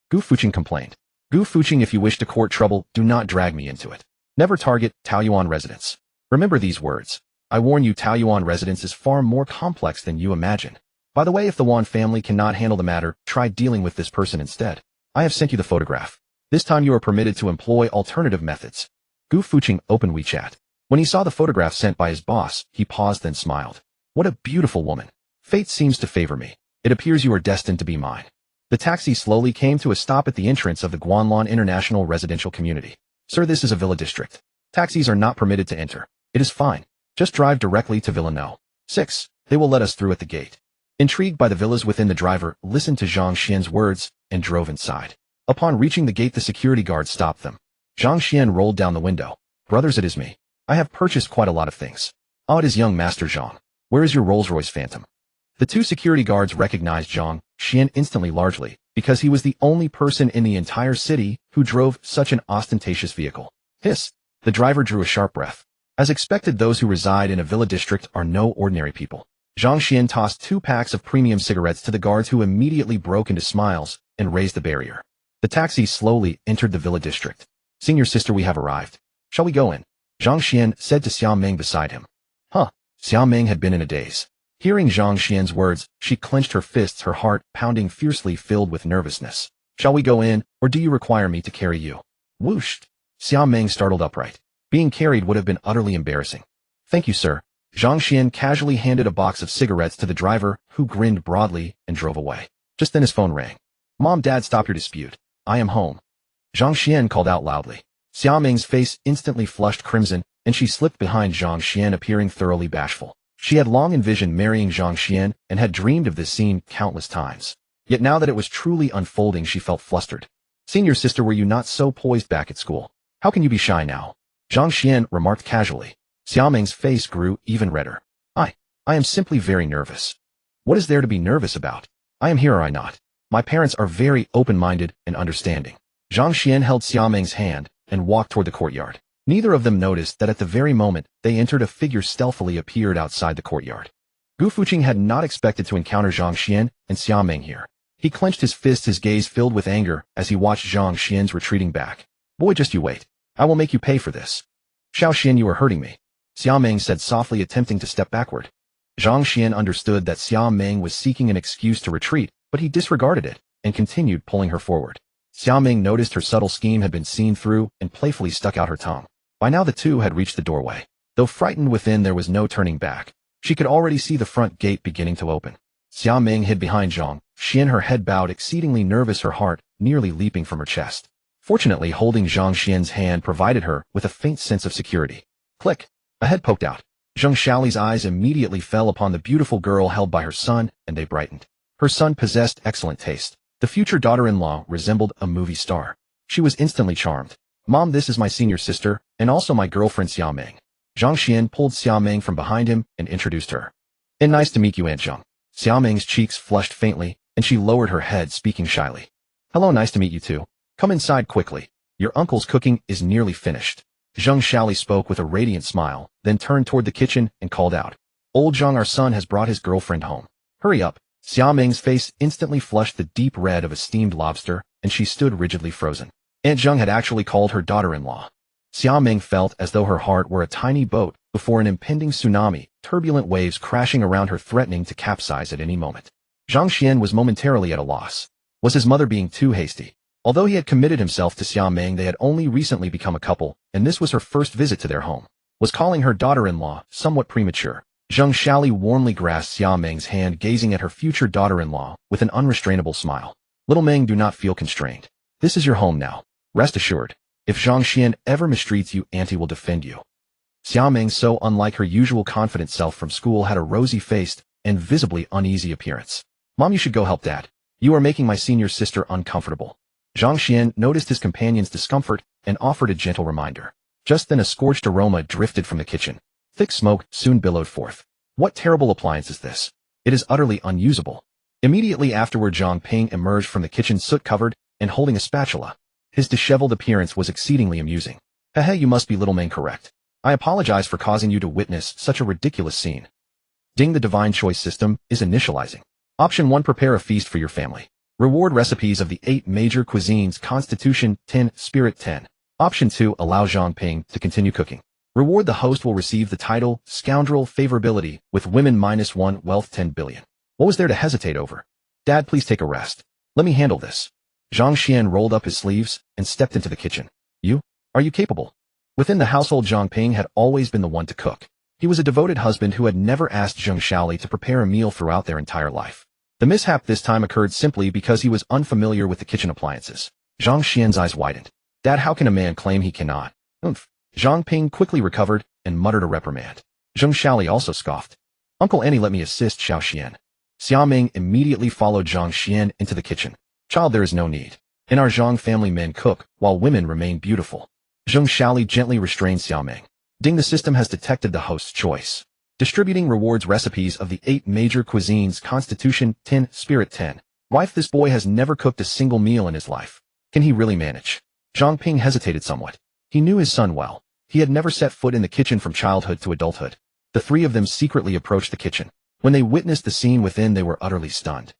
Gu Fuqing complained. Gu Fuqing, if you wish to court trouble, do not drag me into it. Never target Taoyuan Residence. Remember these words. I warn you, Taoyuan Residence is far more complex than you imagine. By the way, if the Wan family cannot handle the matter, try dealing with this person instead. I have sent you the photograph. This time you are permitted to employ alternative methods. Gu Fuqing opened WeChat. When he saw the photograph sent by his boss, he paused, then smiled. What a beautiful woman. Fate seems to favor me. It appears you are destined to be mine. The taxi slowly came to a stop at the entrance of the Guanlan International Residential Community. Sir, this is a villa district. Taxis are not permitted to enter. It is fine. Just drive directly to Villa No. 6. They will let us through at the gate. Intrigued by the villas within, the driver listened to Zhang Xuan's words and drove inside. Upon reaching the gate, the security guard stopped them. Zhang Xuan rolled down the window. Brothers, it is me. I have purchased quite a lot of things. Ah, it is young Master Zhang. Where is your Rolls-Royce Phantom? The two security guards recognized Zhang Xuan instantly, largely because he was the only person in the entire city who drove such an ostentatious vehicle. Hiss! The driver drew a sharp breath. As expected, those who reside in a villa district are no ordinary people. Zhang Xuan tossed 2 packs of premium cigarettes to the guards, who immediately broke into smiles and raised the barrier. The taxi slowly entered the villa district. Senior sister, we have arrived. Shall we go in? Zhang Xuan said to Xiaoming beside him. Xiao Ming had been in a daze. Hearing Zhang Xuan's words, she clenched her fists, her heart pounding fiercely, filled with nervousness. Shall we go in, or do you require me to carry you? Whoosh! Xiao Ming startled upright. Being carried would have been utterly embarrassing. Thank you, sir. Zhang Xuan casually handed a box of cigarettes to the driver, who grinned broadly and drove away. Just then his phone rang. Mom, Dad, stop your dispute. I am home. Zhang Xuan called out loudly. Xiao Ming's face instantly flushed crimson, and she slipped behind Zhang Xuan, appearing thoroughly bashful. She had long envisioned marrying Zhang Xuan and had dreamed of this scene countless times. Yet now that it was truly unfolding, she felt flustered. Senior sister, were you not so poised back at school? How can you be shy now? Zhang Xuan remarked casually. Xiao Ming's face grew even redder. I am simply very nervous. What is there to be nervous about? I am here, or I not? My parents are very open-minded and understanding. Zhang Xuan held Xiao Ming's hand and walked toward the courtyard. Neither of them noticed that at the very moment they entered, a figure stealthily appeared outside the courtyard. Gu Fuqing had not expected to encounter Zhang Xuan and Xiao Ming here. He clenched his fists, his gaze filled with anger as he watched Zhang Xuan's retreating back. Boy, just you wait. I will make you pay for this. Xiao Xuan, you are hurting me. Xiao Ming said softly, attempting to step backward. Zhang Xuan understood that Xiao Ming was seeking an excuse to retreat, but he disregarded it and continued pulling her forward. Xiao Ming noticed her subtle scheme had been seen through and playfully stuck out her tongue. By now the two had reached the doorway. Though frightened within, there was no turning back. She could already see the front gate beginning to open. Xiao Ming hid behind Zhang Xuan, her head bowed, exceedingly nervous, her heart nearly leaping from her chest. Fortunately, holding Zhang Xuan's hand provided her with a faint sense of security. Click! A head poked out. Zhang Xiaoli's eyes immediately fell upon the beautiful girl held by her son, and they brightened. Her son possessed excellent taste. The future daughter-in-law resembled a movie star. She was instantly charmed. Mom, this is my senior sister, and also my girlfriend Xiao Ming. Zhang Xuan pulled Xiao Ming from behind him and introduced her. And nice to meet you, Aunt Zhang. Xiao Ming's cheeks flushed faintly, and she lowered her head, speaking shyly. Hello, nice to meet you too. Come inside quickly. Your uncle's cooking is nearly finished. Zhang Xiaoli spoke with a radiant smile, then turned toward the kitchen and called out. Old Zhang, our son has brought his girlfriend home. Hurry up. Xiao Ming's face instantly flushed the deep red of a steamed lobster, and she stood rigidly frozen. Aunt Zhang had actually called her daughter-in-law. Xiao Ming felt as though her heart were a tiny boat before an impending tsunami, turbulent waves crashing around her, threatening to capsize at any moment. Zhang Xuan was momentarily at a loss. Was his mother being too hasty? Although he had committed himself to Xiao Ming, they had only recently become a couple, and this was her first visit to their home. Was calling her daughter-in-law somewhat premature? Zhang Xiaoli warmly grasped Xiao Ming's hand, gazing at her future daughter-in-law with an unrestrainable smile. Little Ming, do not feel constrained. This is your home now. Rest assured, if Zhang Xuan ever mistreats you, Auntie will defend you. Xiao Ming, so unlike her usual confident self from school, had a rosy-faced and visibly uneasy appearance. Mom, you should go help Dad. You are making my senior sister uncomfortable. Zhang Xuan noticed his companion's discomfort and offered a gentle reminder. Just then a scorched aroma drifted from the kitchen. Thick smoke soon billowed forth. What terrible appliance is this? It is utterly unusable. Immediately afterward, Zhang Ping emerged from the kitchen, soot-covered and holding a spatula. His disheveled appearance was exceedingly amusing. Hehe, you must be Little Ming, correct? I apologize for causing you to witness such a ridiculous scene. Ding, the divine choice system is initializing. Option 1, prepare a feast for your family. Reward recipes of the 8 major cuisines, Constitution 10, Spirit 10. Option 2, allow Zhang Ping to continue cooking. Reward, the host will receive the title Scoundrel Favorability with Women -1, Wealth 10 billion. What was there to hesitate over? Dad, please take a rest. Let me handle this. Zhang Xuan rolled up his sleeves and stepped into the kitchen. Are you capable? Within the household, Zhang Ping had always been the one to cook. He was a devoted husband who had never asked Zhang Xiaoli to prepare a meal throughout their entire life. The mishap this time occurred simply because he was unfamiliar with the kitchen appliances. Zhang Xian's eyes widened. Dad, how can a man claim he cannot? Oomph. Zhang Ping quickly recovered and muttered a reprimand. Zhang Xiaoli also scoffed. Uncle Annie, let me assist Xiao Xian. Xiao Ming immediately followed Zhang Xian into the kitchen. Child, there is no need. In our Zhang family, men cook, while women remain beautiful. Zhang Xiaoli gently restrained Xiao Ming. Ding, the system has detected the host's choice. Distributing rewards recipes of the 8 major cuisines, Constitution 10, Spirit 10. Wife, this boy has never cooked a single meal in his life. Can he really manage? Zhang Ping hesitated somewhat. He knew his son well. He had never set foot in the kitchen from childhood to adulthood. The three of them secretly approached the kitchen. When they witnessed the scene within, they were utterly stunned.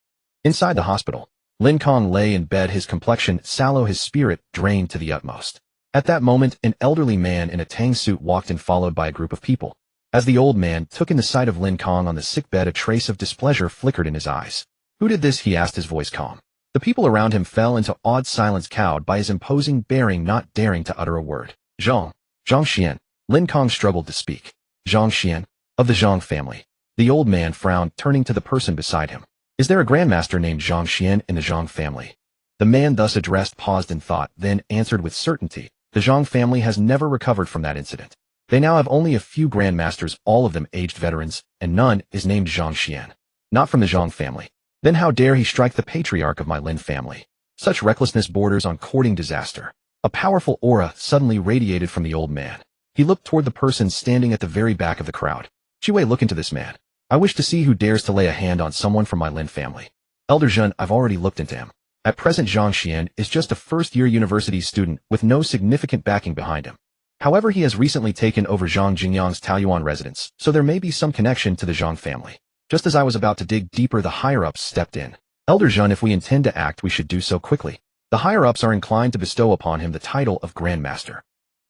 Inside the hospital, Lin Kong lay in bed, his complexion sallow, his spirit drained to the utmost. At that moment, an elderly man in a tang suit walked in, followed by a group of people. As the old man took in the sight of Lin Kong on the sickbed, a trace of displeasure flickered in his eyes. Who did this? He asked, his voice calm. The people around him fell into awed silence, cowed by his imposing bearing, not daring to utter a word. Zhang Xuan. Lin Kong struggled to speak. Zhang Xuan, of the Zhang family. The old man frowned, turning to the person beside him. Is there a grandmaster named Zhang Xuan in the Zhang family? The man thus addressed paused in thought, then answered with certainty. The Zhang family has never recovered from that incident. They now have only a few grandmasters, all of them aged veterans, and none is named Zhang Xuan. Not from the Zhang family. Then how dare he strike the patriarch of my Lin family? Such recklessness borders on courting disaster. A powerful aura suddenly radiated from the old man. He looked toward the person standing at the very back of the crowd. Jiwei, look into this man. I wish to see who dares to lay a hand on someone from my Lin family. Elder Zhen, I've already looked into him. At present, Zhang Xuan is just a first-year university student with no significant backing behind him. However, he has recently taken over Zhang Jingyang's Taoyuan residence, so there may be some connection to the Zhang family. Just as I was about to dig deeper, the higher-ups stepped in. Elder Zhen, if we intend to act, we should do so quickly. The higher-ups are inclined to bestow upon him the title of Grandmaster.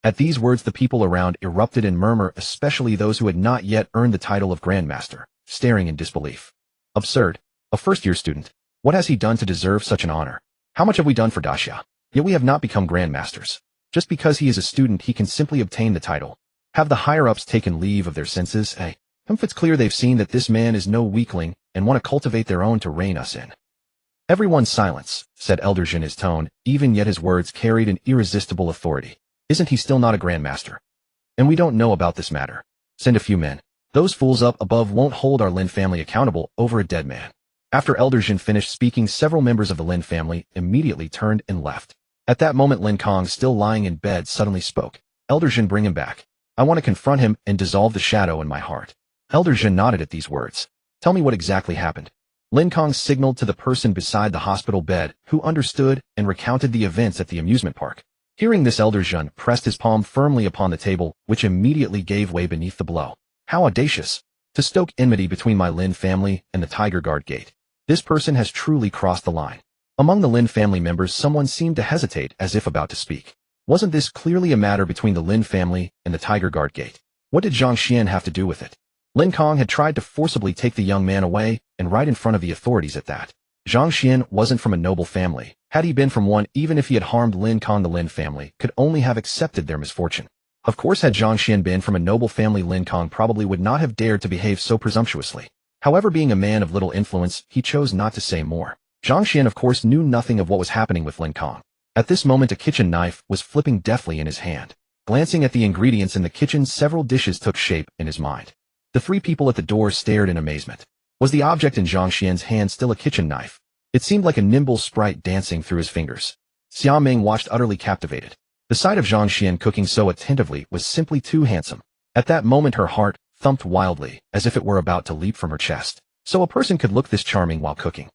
At these words, the people around erupted in murmur, especially those who had not yet earned the title of Grandmaster, staring in disbelief. Absurd. A first-year student. What has he done to deserve such an honor? How much have we done for Daxia? Yet we have not become Grandmasters. Just because he is a student, he can simply obtain the title. Have the higher-ups taken leave of their senses? It's clear they've seen that this man is no weakling and want to cultivate their own to rein us in. Everyone silence, said Elder Zhen, his tone, even yet his words carried an irresistible authority. Isn't he still not a Grandmaster? And we don't know about this matter. Send a few men. Those fools up above won't hold our Lin family accountable over a dead man. After Elder Zhen finished speaking, several members of the Lin family immediately turned and left. At that moment, Lin Kong, still lying in bed, suddenly spoke. Elder Zhen, bring him back. I want to confront him and dissolve the shadow in my heart. Elder Zhen nodded at these words. Tell me what exactly happened. Lin Kong signaled to the person beside the hospital bed, who understood and recounted the events at the amusement park. Hearing this, Elder Zhen pressed his palm firmly upon the table, which immediately gave way beneath the blow. How audacious! To stoke enmity between my Lin family and the Tiger Guard Gate. This person has truly crossed the line. Among the Lin family members, someone seemed to hesitate as if about to speak. Wasn't this clearly a matter between the Lin family and the Tiger Guard Gate? What did Zhang Xuan have to do with it? Lin Kong had tried to forcibly take the young man away, and right in front of the authorities at that. Zhang Xuan wasn't from a noble family. Had he been from one, even if he had harmed Lin Kong, the Lin family could only have accepted their misfortune. Of course, had Zhang Xuan been from a noble family, Lin Kong probably would not have dared to behave so presumptuously. However, being a man of little influence, he chose not to say more. Zhang Xuan, of course, knew nothing of what was happening with Lin Kong. At this moment, a kitchen knife was flipping deftly in his hand. Glancing at the ingredients in the kitchen, several dishes took shape in his mind. The three people at the door stared in amazement. Was the object in Zhang Xuan's hand still a kitchen knife? It seemed like a nimble sprite dancing through his fingers. Xia Ming watched, utterly captivated. The sight of Zhang Xuan cooking so attentively was simply too handsome. At that moment, her heart thumped wildly, as if it were about to leap from her chest. So a person could look this charming while cooking.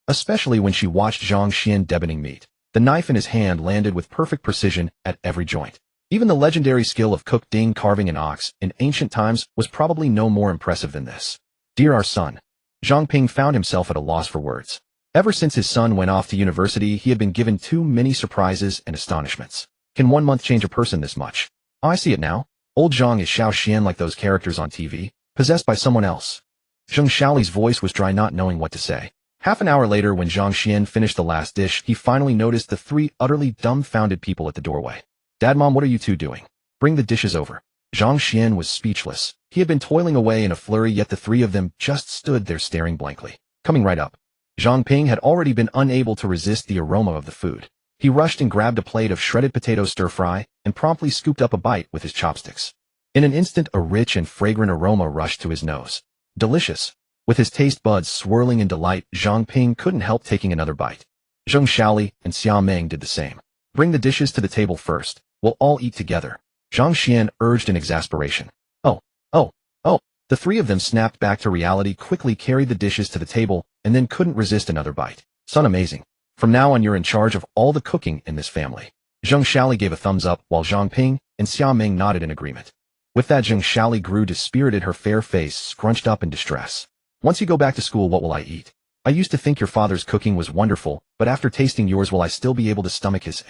Especially when she watched Zhang Xuan deboning meat. The knife in his hand landed with perfect precision at every joint. Even the legendary skill of cook Ding carving an ox in ancient times was probably no more impressive than this. Dear our son. Zhang Ping found himself at a loss for words. Ever since his son went off to university, he had been given too many surprises and astonishments. Can 1 month change a person this much? Oh, I see it now. Old Zhang is Xiao Xian, like those characters on TV, possessed by someone else. Zheng Shaoli's voice was dry, not knowing what to say. Half an hour later, when Zhang Xuan finished the last dish, he finally noticed the three utterly dumbfounded people at the doorway. Dad, Mom, what are you two doing? Bring the dishes over. Zhang Xuan was speechless. He had been toiling away in a flurry, yet the three of them just stood there staring blankly. Coming right up. Zhang Ping had already been unable to resist the aroma of the food. He rushed and grabbed a plate of shredded potato stir-fry and promptly scooped up a bite with his chopsticks. In an instant, a rich and fragrant aroma rushed to his nose. Delicious. With his taste buds swirling in delight, Zhang Ping couldn't help taking another bite. Zheng Shaoli and Xia Meng did the same. Bring the dishes to the table first. We'll all eat together. Zhang Xuan urged in exasperation. Oh. The three of them snapped back to reality, quickly carried the dishes to the table, and then couldn't resist another bite. Son, amazing. From now on, you're in charge of all the cooking in this family. Zheng Shaoli gave a thumbs up, while Zhang Ping and Xia Meng nodded in agreement. With that, Zheng Shaoli grew dispirited, her fair face scrunched up in distress. Once you go back to school, what will I eat? I used to think your father's cooking was wonderful, but after tasting yours, will I still be able to stomach his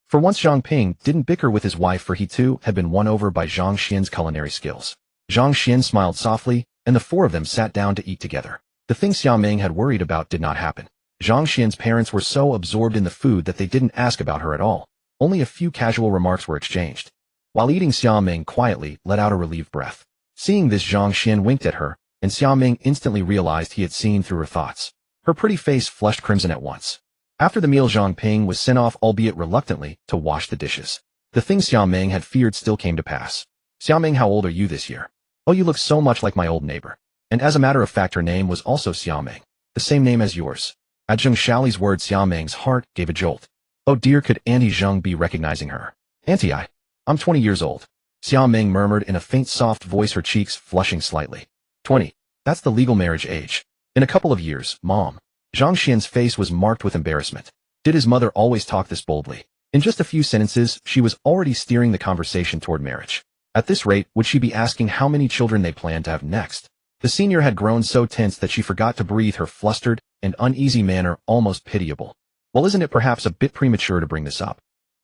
For once, Zhang Ping didn't bicker with his wife, for he too had been won over by Zhang Xian's culinary skills. Zhang Xuan smiled softly, and the four of them sat down to eat together. The thing Xiaoming had worried about did not happen. Zhang Xuan's parents were so absorbed in the food that they didn't ask about her at all. Only a few casual remarks were exchanged. While eating, Xiaoming quietly let out a relieved breath. Seeing this, Zhang Xuan winked at her, and Xiaoming instantly realized he had seen through her thoughts. Her pretty face flushed crimson at once. After the meal, Zhang Ping was sent off, albeit reluctantly, to wash the dishes. The thing Xiaoming had feared still came to pass. Xiaoming, how old are you this year? Oh, you look so much like my old neighbor. And as a matter of fact, her name was also Xiaoming. The same name as yours. At Zhang Xiaoli's words, Xiaoming's heart gave a jolt. Oh dear, could Auntie Zhang be recognizing her? Auntie, I'm 20 years old. Xiaoming murmured in a faint, soft voice, her cheeks flushing slightly. 20. That's the legal marriage age. In a couple of years, Mom. Zhang Xian's face was marked with embarrassment. Did his mother always talk this boldly? In just a few sentences, she was already steering the conversation toward marriage. At this rate, would she be asking how many children they planned to have next? The senior had grown so tense that she forgot to breathe, her flustered and uneasy manner almost pitiable. Well, isn't it perhaps a bit premature to bring this up?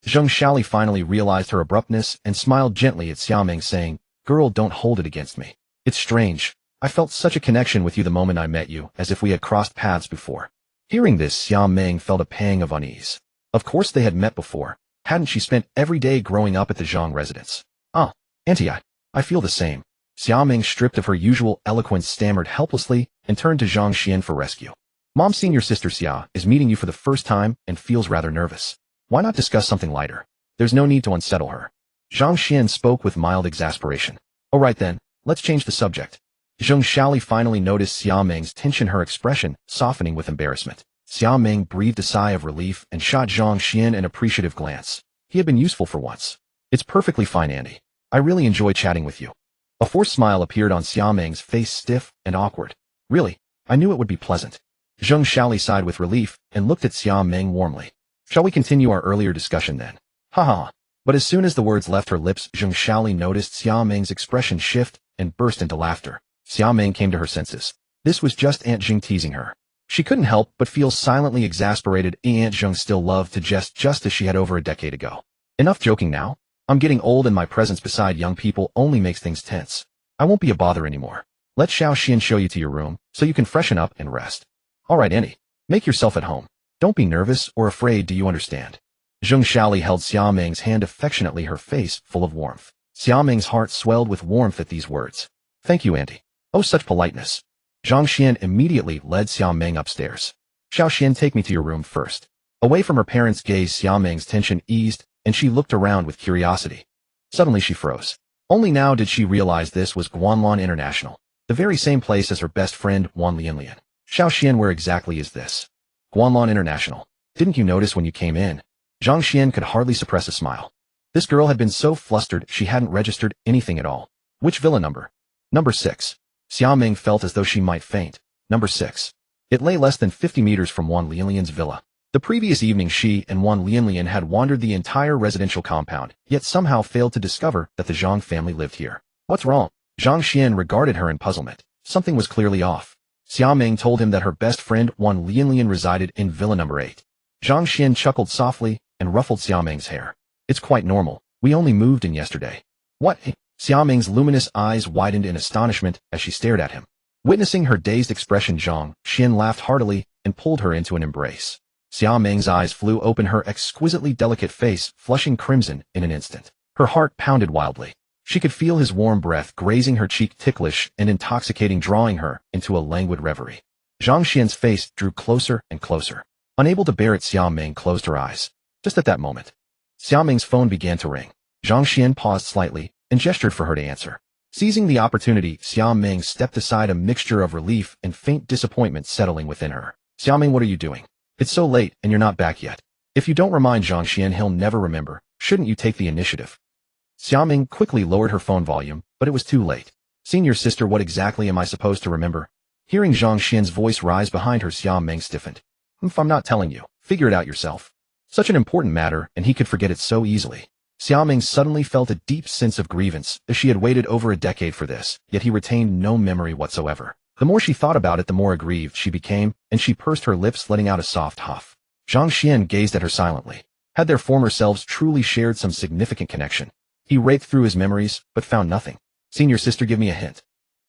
Zhang Xiaoli finally realized her abruptness and smiled gently at Xiaoming, saying, Girl, don't hold it against me. It's strange. I felt such a connection with you the moment I met you, as if we had crossed paths before. Hearing this, Xiaoming felt a pang of unease. Of course they had met before. Hadn't she spent every day growing up at the Zhang residence? Ah, Auntie, I feel the same. Xiaoming, stripped of her usual eloquence, stammered helplessly and turned to Zhang Xian for rescue. Mom's senior sister Xia is meeting you for the first time and feels rather nervous. Why not discuss something lighter? There's no need to unsettle her. Zhang Xian spoke with mild exasperation. All right then, let's change the subject. Zhang Xiaoli finally noticed Xiaoming's tension, her expression softening with embarrassment. Xiaoming breathed a sigh of relief and shot Zhang Xian an appreciative glance. He had been useful for once. It's perfectly fine, Auntie. I really enjoy chatting with you. A forced smile appeared on Xiaoming's face, stiff and awkward. Really? I knew it would be pleasant. Zhang Xiaoli sighed with relief and looked at Xiaoming warmly. Shall we continue our earlier discussion then? Ha ha. But as soon as the words left her lips, Zhang Xiaoli noticed Xiaoming's expression shift and burst into laughter. Xiaoming came to her senses. This was just Aunt Zhang teasing her. She couldn't help but feel silently exasperated. Aunt Zhang still loved to jest, just as she had over a decade ago. Enough joking now. I'm getting old and my presence beside young people only makes things tense. I won't be a bother anymore. Let Xiao Xian show you to your room so you can freshen up and rest. All right, Auntie. Make yourself at home. Don't be nervous or afraid, do you understand? Zhang Xiaoli held Xiaoming's hand affectionately, her face full of warmth. Xiaoming's heart swelled with warmth at these words. Thank you, Auntie. Oh, such politeness. Zhang Xian immediately led Xiaoming upstairs. Xiao Xian, take me to your room first. Away from her parents' gaze, Xiaoming's tension eased, and she looked around with curiosity. Suddenly she froze. Only now did she realize this was Guanlan International, the very same place as her best friend Wan Lianlian. Xiao Xian, where exactly is this? Guanlan International. Didn't you notice when you came in? Zhang Xian could hardly suppress a smile. This girl had been so flustered she hadn't registered anything at all. Which villa number? Number 6. Xiaoming felt as though she might faint. Number 6. It lay less than 50 meters from Wan Lianlian's villa. The previous evening she and Wan Lianlian had wandered the entire residential compound, yet somehow failed to discover that the Zhang family lived here. What's wrong? Zhang Xian regarded her in puzzlement. Something was clearly off. Xiaoming told him that her best friend Wan Lianlian resided in villa number 8. Zhang Xian chuckled softly and ruffled Xiaoming's hair. It's quite normal. We only moved in yesterday. What? Xiaoming's luminous eyes widened in astonishment as she stared at him. Witnessing her dazed expression, Zhang Xian laughed heartily and pulled her into an embrace. Xiaoming's eyes flew open, her exquisitely delicate face flushing crimson in an instant. Her heart pounded wildly. She could feel his warm breath grazing her cheek, ticklish and intoxicating, drawing her into a languid reverie. Zhang Xian's face drew closer and closer. Unable to bear it, Xiaoming closed her eyes. Just at that moment, Xiaoming's phone began to ring. Zhang Xian paused slightly and gestured for her to answer. Seizing the opportunity, Xiaoming stepped aside, a mixture of relief and faint disappointment settling within her. Xiaoming, what are you doing? It's so late and you're not back yet. If you don't remind Zhang Xian, he'll never remember. Shouldn't you take the initiative? Xiaoming quickly lowered her phone volume, but it was too late. Senior sister, what exactly am I supposed to remember? Hearing Zhang Xian's voice rise behind her, Xiaoming stiffened. If I'm not telling you, figure it out yourself. Such an important matter, and he could forget it so easily. Xiaoming suddenly felt a deep sense of grievance, as she had waited over a decade for this, yet he retained no memory whatsoever. The more she thought about it, the more aggrieved she became, and she pursed her lips, letting out a soft huff. Zhang Xian gazed at her silently. Had their former selves truly shared some significant connection? He raked through his memories, but found nothing. Senior sister, give me a hint.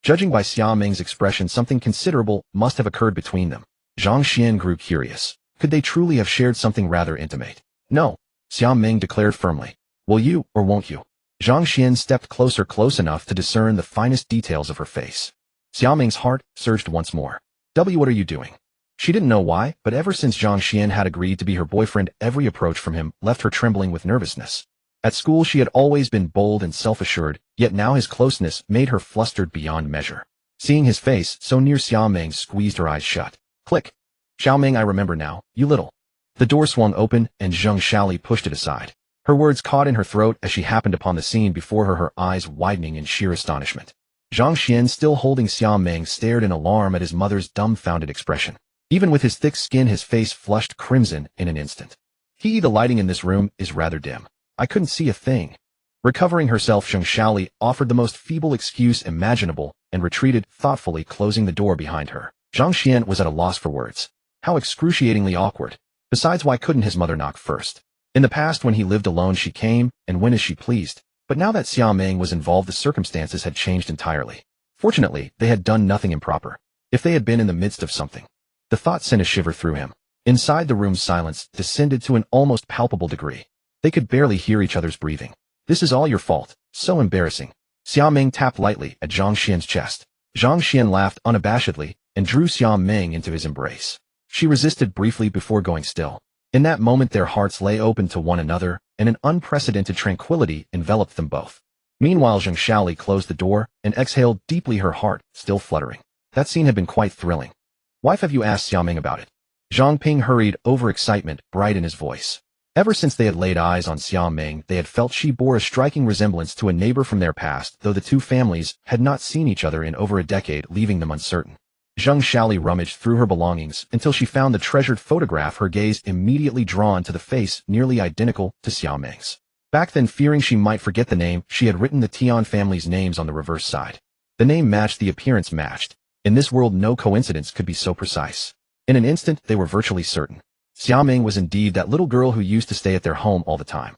Judging by Xia Ming's expression, something considerable must have occurred between them. Zhang Xuan grew curious. Could they truly have shared something rather intimate? No, Xia Ming declared firmly. Will you or won't you? Zhang Xuan stepped close enough to discern the finest details of her face. Xia Ming's heart surged once more. What are you doing? She didn't know why, but ever since Zhang Xuan had agreed to be her boyfriend, every approach from him left her trembling with nervousness. At school she had always been bold and self-assured, yet now his closeness made her flustered beyond measure. Seeing his face so near, Xia Ming squeezed her eyes shut. Click. Xiao Ming, I remember now, you little. The door swung open and Zhang Xiali pushed it aside. Her words caught in her throat as she happened upon the scene before her, her eyes widening in sheer astonishment. Zhang Xuan, still holding Xia Ming, stared in alarm at his mother's dumbfounded expression. Even with his thick skin, his face flushed crimson in an instant. The lighting in this room is rather dim. I couldn't see a thing. Recovering herself, Zhang Xiali offered the most feeble excuse imaginable and retreated, thoughtfully closing the door behind her. Zhang Xuan was at a loss for words. How excruciatingly awkward. Besides, why couldn't his mother knock first? In the past, when he lived alone, she came and went as she pleased. But now that Xia Ming was involved, the circumstances had changed entirely. Fortunately, they had done nothing improper. If they had been in the midst of something. The thought sent a shiver through him. Inside the room's silence descended to an almost palpable degree. They could barely hear each other's breathing. This is all your fault. So embarrassing. Xia Ming tapped lightly at Zhang Xian's chest. Zhang Xian laughed unabashedly and drew Xia Ming into his embrace. She resisted briefly before going still. In that moment their hearts lay open to one another, and an unprecedented tranquility enveloped them both. Meanwhile, Zhang Xiali closed the door and exhaled deeply, her heart still fluttering. That scene had been quite thrilling. Wife, have you asked Xia Ming about it? Zhang Ping hurried over, excitement bright in his voice. Ever since they had laid eyes on Xia Ming, they had felt she bore a striking resemblance to a neighbor from their past, though the two families had not seen each other in over a decade, leaving them uncertain. Zhang Xiali rummaged through her belongings until she found the treasured photograph, her gaze immediately drawn to the face nearly identical to Xia Ming's. Back then, fearing she might forget the name, she had written the Tian family's names on the reverse side. The name matched, the appearance matched. In this world, no coincidence could be so precise. In an instant, they were virtually certain. Xia Ming was indeed that little girl who used to stay at their home all the time.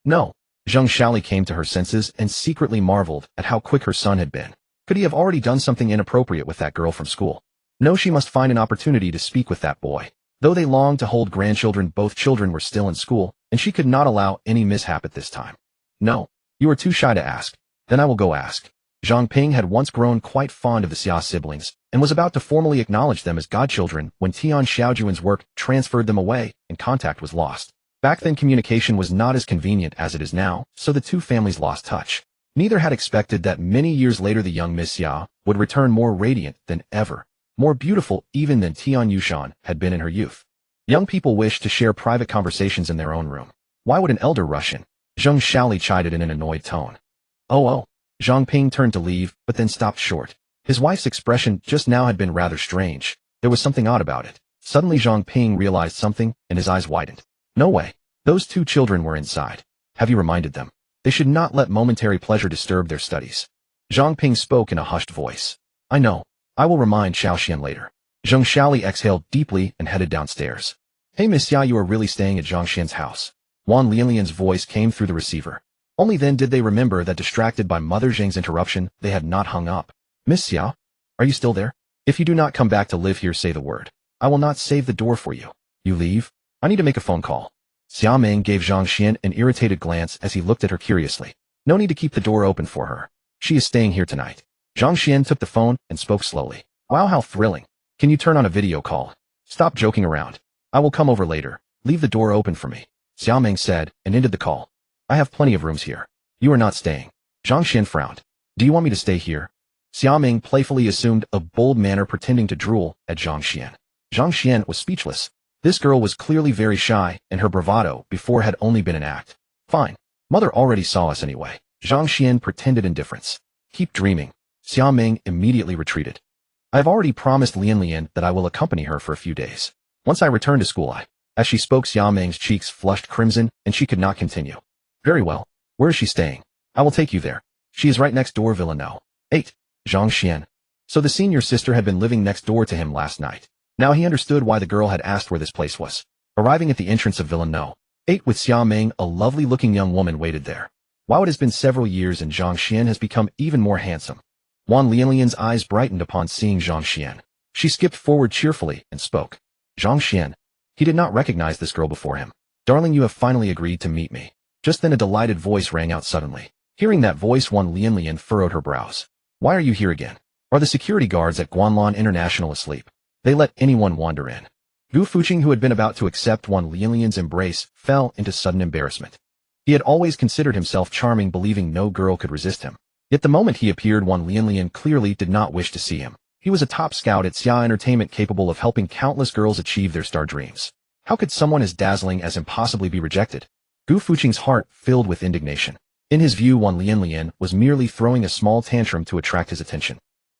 No. Zhang Xiali came to her senses and secretly marveled at how quick her son had been. Could he have already done something inappropriate with that girl from school? No, she must find an opportunity to speak with that boy. Though they longed to hold grandchildren, both children were still in school, and she could not allow any mishap at this time. No, you are too shy to ask. Then I will go ask. Zhang Ping had once grown quite fond of the Xia siblings, and was about to formally acknowledge them as godchildren when Tian Xiaojuan's work transferred them away, and contact was lost. Back then, communication was not as convenient as it is now, so the two families lost touch. Neither had expected that many years later the young Miss Xia would return more radiant than ever, more beautiful even than Tian Yushan had been in her youth. Young people wish to share private conversations in their own room. Why would an elder rush in? Zhang Xiali chided in an annoyed tone. Oh. Zhang Ping turned to leave, but then stopped short. His wife's expression just now had been rather strange. There was something odd about it. Suddenly Zhang Ping realized something, and his eyes widened. No way. Those two children were inside. Have you reminded them? They should not let momentary pleasure disturb their studies. Zhang Ping spoke in a hushed voice. I know. I will remind Xiao Xian later. Zhang Xiali exhaled deeply and headed downstairs. Hey Miss Xia, you are really staying at Zhang Xian's house? Wan Lianlian's voice came through the receiver. Only then did they remember that, distracted by Mother Zhang's interruption, they had not hung up. Miss Xia, are you still there? If you do not come back to live here, say the word. I will not save the door for you. You leave? I need to make a phone call. Xia Ming gave Zhang Xian an irritated glance as he looked at her curiously. No need to keep the door open for her. She is staying here tonight. Zhang Xian took the phone and spoke slowly. Wow, how thrilling. Can you turn on a video call? Stop joking around. I will come over later. Leave the door open for me. Xia Ming said and ended the call. I have plenty of rooms here. You are not staying. Zhang Xian frowned. Do you want me to stay here? Xia Ming playfully assumed a bold manner, pretending to drool at Zhang Xian. Zhang Xian was speechless. This girl was clearly very shy, and her bravado before had only been an act. Fine. Mother already saw us anyway. Zhang Xian pretended indifference. Keep dreaming. Xia Ming immediately retreated. I have already promised Lian that I will accompany her for a few days. Once I return to school, As she spoke, Xia Ming's cheeks flushed crimson, and she could not continue. Very well. Where is she staying? I will take you there. She is right next door, Villa No. 8. Zhang Xian. So the senior sister had been living next door to him last night. Now he understood why the girl had asked where this place was. Arriving at the entrance of Villa No. 8 with Xia Ming, a lovely-looking young woman waited there. While it has been several years and Zhang Xuan has become even more handsome. Wan Lianlian's eyes brightened upon seeing Zhang Xuan. She skipped forward cheerfully and spoke. Zhang Xuan. He did not recognize this girl before him. Darling, you have finally agreed to meet me. Just then a delighted voice rang out suddenly. Hearing that voice, Wan Lianlian furrowed her brows. Why are you here again? Are the security guards at Guanlan International asleep? They let anyone wander in. Gu Fuqing, who had been about to accept Wan Lianlian's embrace, fell into sudden embarrassment. He had always considered himself charming, believing no girl could resist him. Yet the moment he appeared, Wan Lianlian clearly did not wish to see him. He was a top scout at Xia Entertainment, capable of helping countless girls achieve their star dreams. How could someone as dazzling as him possibly be rejected? Gu Fuqing's heart filled with indignation. In his view, Wan Lianlian was merely throwing a small tantrum to attract his attention.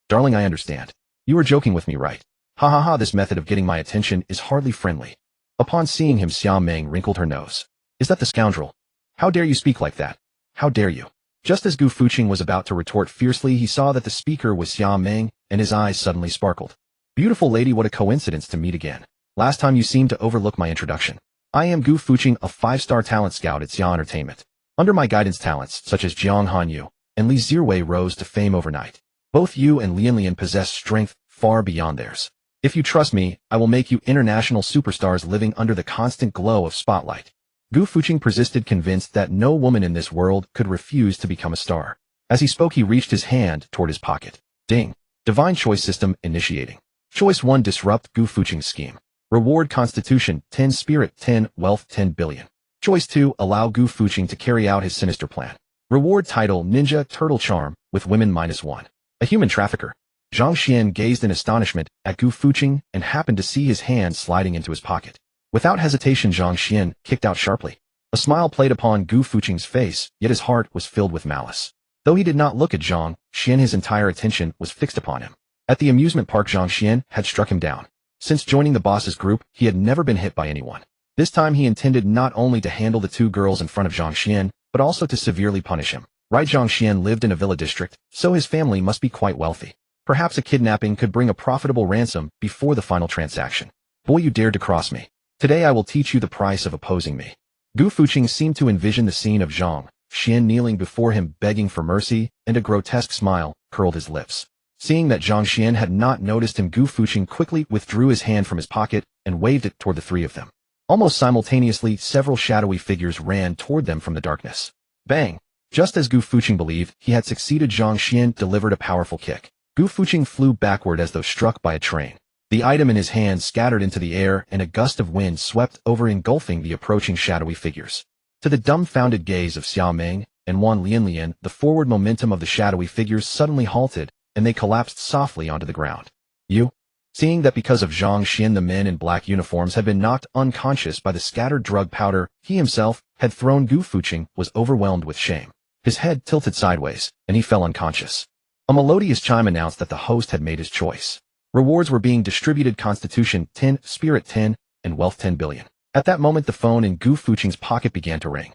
Darling, I understand. You are joking with me, right? Ha ha ha, this method of getting my attention is hardly friendly. Upon seeing him, Xia Meng wrinkled her nose. Is that the scoundrel? How dare you speak like that? How dare you? Just as Gu Fuqing was about to retort fiercely, he saw that the speaker was Xia Meng, and his eyes suddenly sparkled. Beautiful lady, what a coincidence to meet again. Last time you seemed to overlook my introduction. I am Gu Fuqing, a 5-star talent scout at Xia Entertainment. Under my guidance, talents such as Jiang Hanyu and Li Zirwei rose to fame overnight. Both you and Lianlian possess strength far beyond theirs. If you trust me, I will make you international superstars living under the constant glow of spotlight. Gu Fuqing persisted, convinced that no woman in this world could refuse to become a star. As he spoke, he reached his hand toward his pocket. Ding. Divine choice system initiating. Choice 1, disrupt Gu Fuqing's scheme. Reward Constitution 10, Spirit 10, Wealth 10 billion. Choice 2, allow Gu Fuqing to carry out his sinister plan. Reward title Ninja Turtle Charm with women -1. A human trafficker. Zhang Xuan gazed in astonishment at Gu Fuqing and happened to see his hand sliding into his pocket. Without hesitation, Zhang Xuan kicked out sharply. A smile played upon Gu Fuqing's face, yet his heart was filled with malice. Though he did not look at Zhang Xuan, his entire attention was fixed upon him. At the amusement park, Zhang Xuan had struck him down. Since joining the boss's group, he had never been hit by anyone. This time he intended not only to handle the 2 girls in front of Zhang Xuan, but also to severely punish him. Right, Zhang Xuan lived in a villa district, so his family must be quite wealthy. Perhaps a kidnapping could bring a profitable ransom before the final transaction. Boy, you dared to cross me. Today I will teach you the price of opposing me. Gu Fuqing seemed to envision the scene of Zhang Xuan kneeling before him begging for mercy, and a grotesque smile curled his lips. Seeing that Zhang Xuan had not noticed him, Gu Fuqing quickly withdrew his hand from his pocket and waved it toward the 3 of them. Almost simultaneously, several shadowy figures ran toward them from the darkness. Bang! Just as Gu Fuqing believed he had succeeded, Zhang Xuan delivered a powerful kick. Gu Fuqing flew backward as though struck by a train. The item in his hand scattered into the air, and a gust of wind swept over, engulfing the approaching shadowy figures. To the dumbfounded gaze of Xia Meng and Wan Lianlian, the forward momentum of the shadowy figures suddenly halted, and they collapsed softly onto the ground. You? Seeing that because of Zhang Xuan the men in black uniforms had been knocked unconscious by the scattered drug powder he himself had thrown, Gu Fuqing was overwhelmed with shame. His head tilted sideways, and he fell unconscious. A melodious chime announced that the host had made his choice. Rewards were being distributed: Constitution 10, Spirit 10, and Wealth 10 billion. At that moment, the phone in Gu Fuqing's pocket began to ring.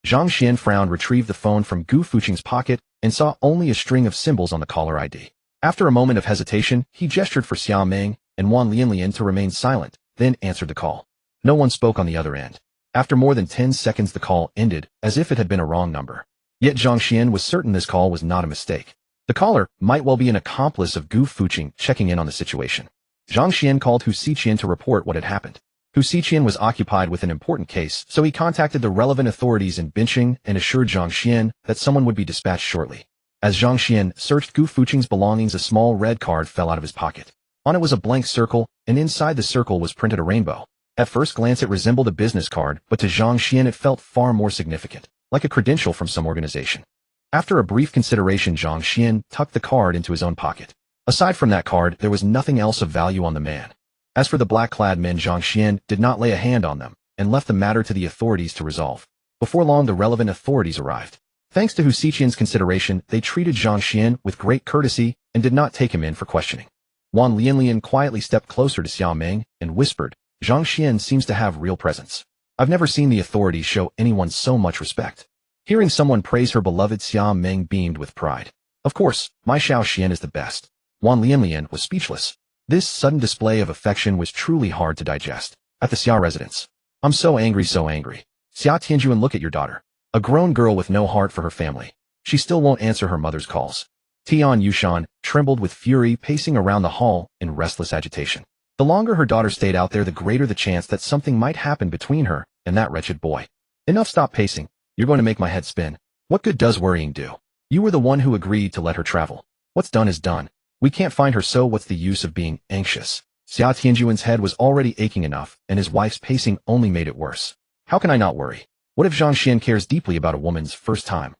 Zhang Xuan frowned, retrieved the phone from Gu Fuqing's pocket, and saw only a string of symbols on the caller ID. After a moment of hesitation, he gestured for Xia Meng and Wan Lianlian to remain silent, then answered the call. No one spoke on the other end. After more than 10 seconds, the call ended, as if it had been a wrong number. Yet Zhang Xuan was certain this call was not a mistake. The caller might well be an accomplice of Gu Fuqing checking in on the situation. Zhang Xuan called Hu Xiqian to report what had happened. Hu Xiqian was occupied with an important case, so he contacted the relevant authorities in Bincheng and assured Zhang Xuan that someone would be dispatched shortly. As Zhang Xuan searched Gu Fuqing's belongings, a small red card fell out of his pocket. On it was a blank circle, and inside the circle was printed a rainbow. At first glance it resembled a business card, but to Zhang Xuan it felt far more significant, like a credential from some organization. After a brief consideration, Zhang Xuan tucked the card into his own pocket. Aside from that card, there was nothing else of value on the man. As for the black-clad men, Zhang Xuan did not lay a hand on them, and left the matter to the authorities to resolve. Before long, the relevant authorities arrived. Thanks to Hu Xiqian's consideration, they treated Zhang Xuan with great courtesy and did not take him in for questioning. Wan Lianlian quietly stepped closer to Xia Meng and whispered, "Zhang Xuan seems to have real presence. I've never seen the authorities show anyone so much respect." Hearing someone praise her beloved, Xia Meng beamed with pride. "Of course, my Xiao Xian is the best." Wan Lianlian was speechless. This sudden display of affection was truly hard to digest. At the Xia residence. "I'm so angry, so angry. Xia Tianjuan, look at your daughter. A grown girl with no heart for her family. She still won't answer her mother's calls. Tian Yushan trembled with fury, pacing around the hall in restless agitation. The longer her daughter stayed out there, the greater the chance that something might happen between her and that wretched boy. Enough, stop pacing. You're going to make my head spin. What good does worrying do? You were the one who agreed to let her travel. What's done is done. We can't find her, so what's the use of being anxious? Xia Tianjuan's head was already aching enough, and his wife's pacing only made it worse. How can I not worry? What if Zhang Xuan cares deeply about a woman's first time?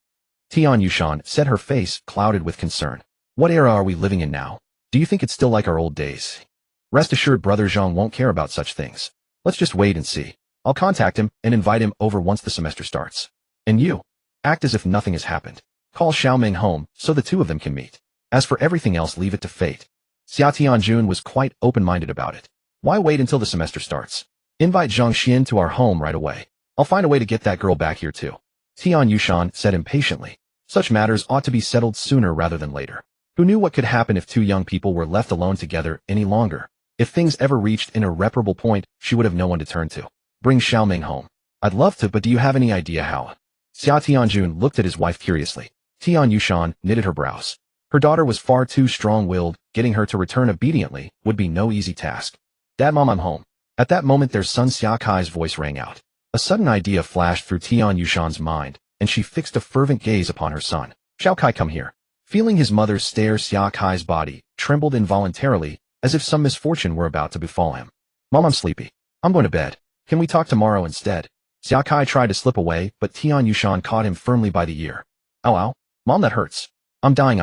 Tian Yushan said, her face clouded with concern. What era are we living in now? Do you think it's still like our old days? Rest assured, brother Zhang won't care about such things. Let's just wait and see. I'll contact him and invite him over once the semester starts. And you? Act as if nothing has happened. Call Xiaoming home so the two of them can meet. As for everything else, leave it to fate. Xia Tianjun was quite open-minded about it. Why wait until the semester starts? Invite Zhang Xuan to our home right away. I'll find a way to get that girl back here too. Tian Yushan said impatiently. Such matters ought to be settled sooner rather than later. Who knew what could happen if two young people were left alone together any longer? If things ever reached an irreparable point, she would have no one to turn to. Bring Xiaoming home. I'd love to, but do you have any idea how? Xia Tianjun looked at his wife curiously. Tian Yushan knitted her brows. Her daughter was far too strong-willed. Getting her to return obediently would be no easy task. Dad, Mom, I'm home. At that moment, their son Xia Kai's voice rang out. A sudden idea flashed through Tian Yushan's mind, and she fixed a fervent gaze upon her son. Xiao Kai, come here. Feeling his mother's stare, Xia Kai's body trembled involuntarily, as if some misfortune were about to befall him. Mom, I'm sleepy. I'm going to bed. Can we talk tomorrow instead? Xia Kai tried to slip away, but Tian Yushan caught him firmly by the ear. Ow, ow. Mom, that hurts. I'm dying.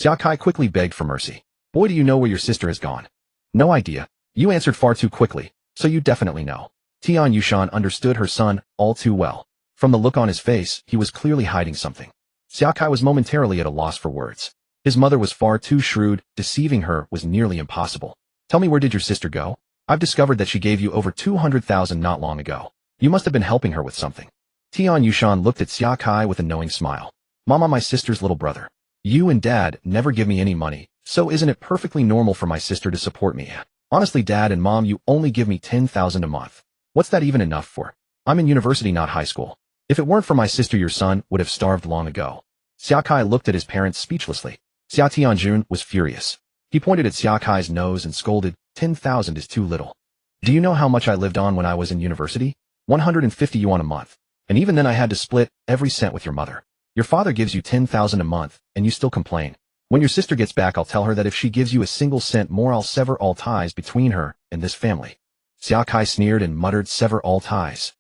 Xia Kai quickly begged for mercy. Boy, do you know where your sister has gone? No idea. You answered far too quickly, so you definitely know. Tian Yushan understood her son all too well. From the look on his face, he was clearly hiding something. Xia Kai was momentarily at a loss for words. His mother was far too shrewd. Deceiving her was nearly impossible. Tell me, where did your sister go? I've discovered that she gave you over 200,000 not long ago. You must have been helping her with something. Tian Yushan looked at Xia Kai with a knowing smile. Mama, my sister's little brother. You and Dad never give me any money, so isn't it perfectly normal for my sister to support me? Honestly, Dad and Mom, you only give me 10,000 a month. What's that even enough for? I'm in university, not high school. If it weren't for my sister, your son would have starved long ago. Xia Kai looked at his parents speechlessly. Xia Tianjun was furious. He pointed at Xia Kai's nose and scolded, 10,000 is too little. Do you know how much I lived on when I was in university? 150 yuan a month. And even then I had to split every cent with your mother. Your father gives you 10,000 a month, and you still complain. When your sister gets back, I'll tell her that if she gives you a single cent more, I'll sever all ties between her and this family. Xia Kai sneered and muttered, sever all ties.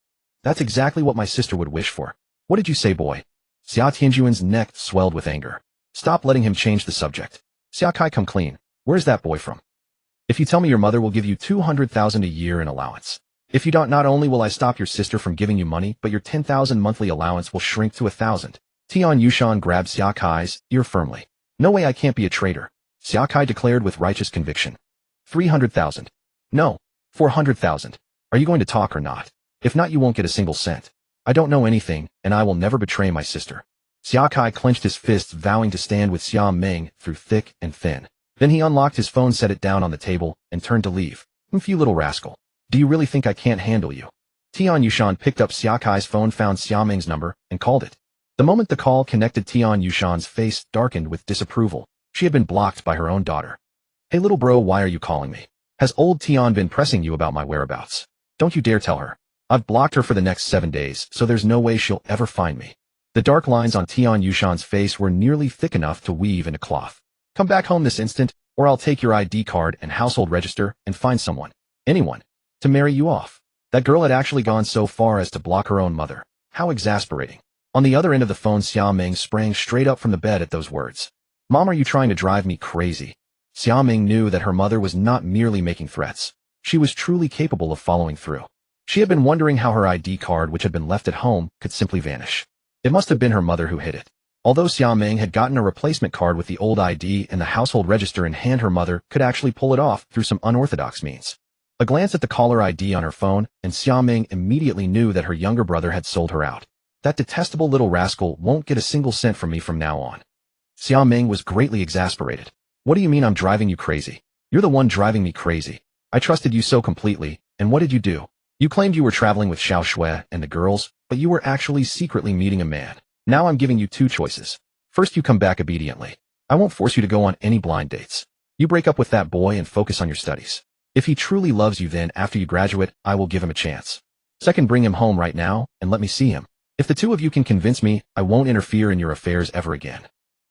That's exactly what my sister would wish for. What did you say, boy? Xia Tianjuan's neck swelled with anger. Stop letting him change the subject. Xia Kai, come clean. Where's that boy from? If you tell me, your mother will give you 200,000 a year in allowance. If you don't, not only will I stop your sister from giving you money, but your 10,000 monthly allowance will shrink to 1,000. Tian Yushan grabbed Xia Kai's ear firmly. No way, I can't be a traitor. Xia Kai declared with righteous conviction. 300,000. No. 400,000. Are you going to talk or not? If not, you won't get a single cent. I don't know anything, and I will never betray my sister. Xia Kai clenched his fists, vowing to stand with Xia Ming through thick and thin. Then he unlocked his phone, set it down on the table, and turned to leave. You little rascal. Do you really think I can't handle you? Tian Yushan picked up Xia Kai's phone, found Xia Ming's number, and called it. The moment the call connected, Tian Yushan's face darkened with disapproval. She had been blocked by her own daughter. Hey little bro, why are you calling me? Has old Tian been pressing you about my whereabouts? Don't you dare tell her. I've blocked her for the next 7 days, so there's no way she'll ever find me. The dark lines on Tian Yushan's face were nearly thick enough to weave in a cloth. Come back home this instant, or I'll take your ID card and household register and find someone, anyone, to marry you off. That girl had actually gone so far as to block her own mother. How exasperating. On the other end of the phone, Xia Ming sprang straight up from the bed at those words. Mom, are you trying to drive me crazy? Xia Ming knew that her mother was not merely making threats. She was truly capable of following through. She had been wondering how her ID card, which had been left at home, could simply vanish. It must have been her mother who hid it. Although Xia Ming had gotten a replacement card with the old ID and the household register in hand, her mother could actually pull it off through some unorthodox means. A glance at the caller ID on her phone, and Xia Ming immediately knew that her younger brother had sold her out. That detestable little rascal won't get a single cent from me from now on. Xia Ming was greatly exasperated. What do you mean I'm driving you crazy? You're the one driving me crazy. I trusted you so completely, and what did you do? You claimed you were traveling with Xiao Shui and the girls, but you were actually secretly meeting a man. Now I'm giving you two choices. First, you come back obediently. I won't force you to go on any blind dates. You break up with that boy and focus on your studies. If he truly loves you, then after you graduate, I will give him a chance. Second, bring him home right now and let me see him. If the two of you can convince me, I won't interfere in your affairs ever again.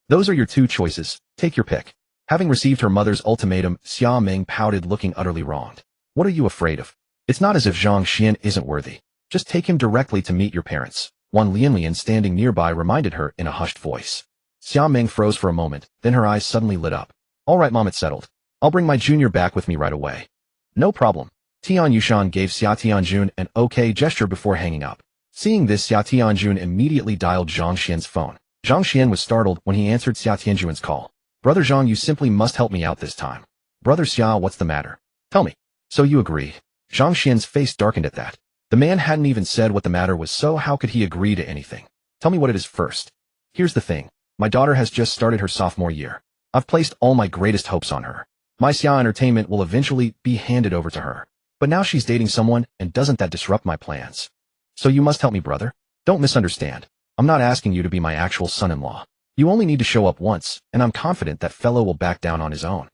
Those are your two choices. Take your pick. Having received her mother's ultimatum, Xia Ming pouted, looking utterly wronged. What are you afraid of? It's not as if Zhang Xuan isn't worthy. Just take him directly to meet your parents. Wan Lianlian, standing nearby, reminded her in a hushed voice. Xia Ming froze for a moment, then her eyes suddenly lit up. All right, Mom, it's settled. I'll bring my junior back with me right away. No problem. Tian Yushan gave Xia Tianjun an okay gesture before hanging up. Seeing this, Xia Tianjun immediately dialed Zhang Xian's phone. Zhang Xian was startled when he answered Xia Tianjun's call. Brother Zhang, you simply must help me out this time. Brother Xia, what's the matter? Tell me. So you agree? Zhang Xian's face darkened at that. The man hadn't even said what the matter was, so how could he agree to anything? Tell me what it is first. Here's the thing. My daughter has just started her sophomore year. I've placed all my greatest hopes on her. My Xia Entertainment will eventually be handed over to her. But now she's dating someone, and doesn't that disrupt my plans? So you must help me, brother. Don't misunderstand. I'm not asking you to be my actual son-in-law. You only need to show up once, and I'm confident that fellow will back down on his own.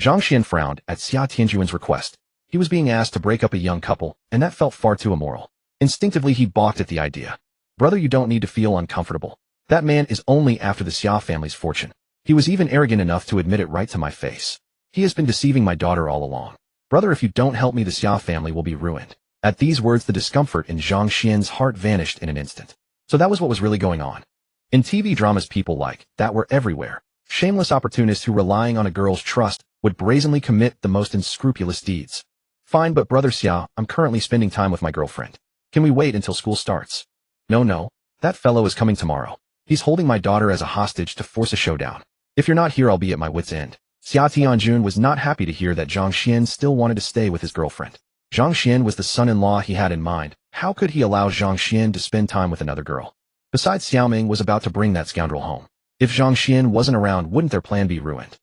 Zhang Xian frowned at Xia Tianjuan's request. He was being asked to break up a young couple, and that felt far too immoral. Instinctively, he balked at the idea. Brother, you don't need to feel uncomfortable. That man is only after the Xia family's fortune. He was even arrogant enough to admit it right to my face. He has been deceiving my daughter all along. Brother, if you don't help me, the Xia family will be ruined. At these words, the discomfort in Zhang Xian's heart vanished in an instant. So that was what was really going on. In TV dramas, people like that were everywhere. Shameless opportunists who, relying on a girl's trust, would brazenly commit the most unscrupulous deeds. Fine, but Brother Xia, I'm currently spending time with my girlfriend. Can we wait until school starts? No. That fellow is coming tomorrow. He's holding my daughter as a hostage to force a showdown. If you're not here, I'll be at my wit's end. Xia Tianjun was not happy to hear that Zhang Xian still wanted to stay with his girlfriend. Zhang Xian was the son-in-law he had in mind. How could he allow Zhang Xian to spend time with another girl? Besides, Xiaoming was about to bring that scoundrel home. If Zhang Xian wasn't around, wouldn't their plan be ruined?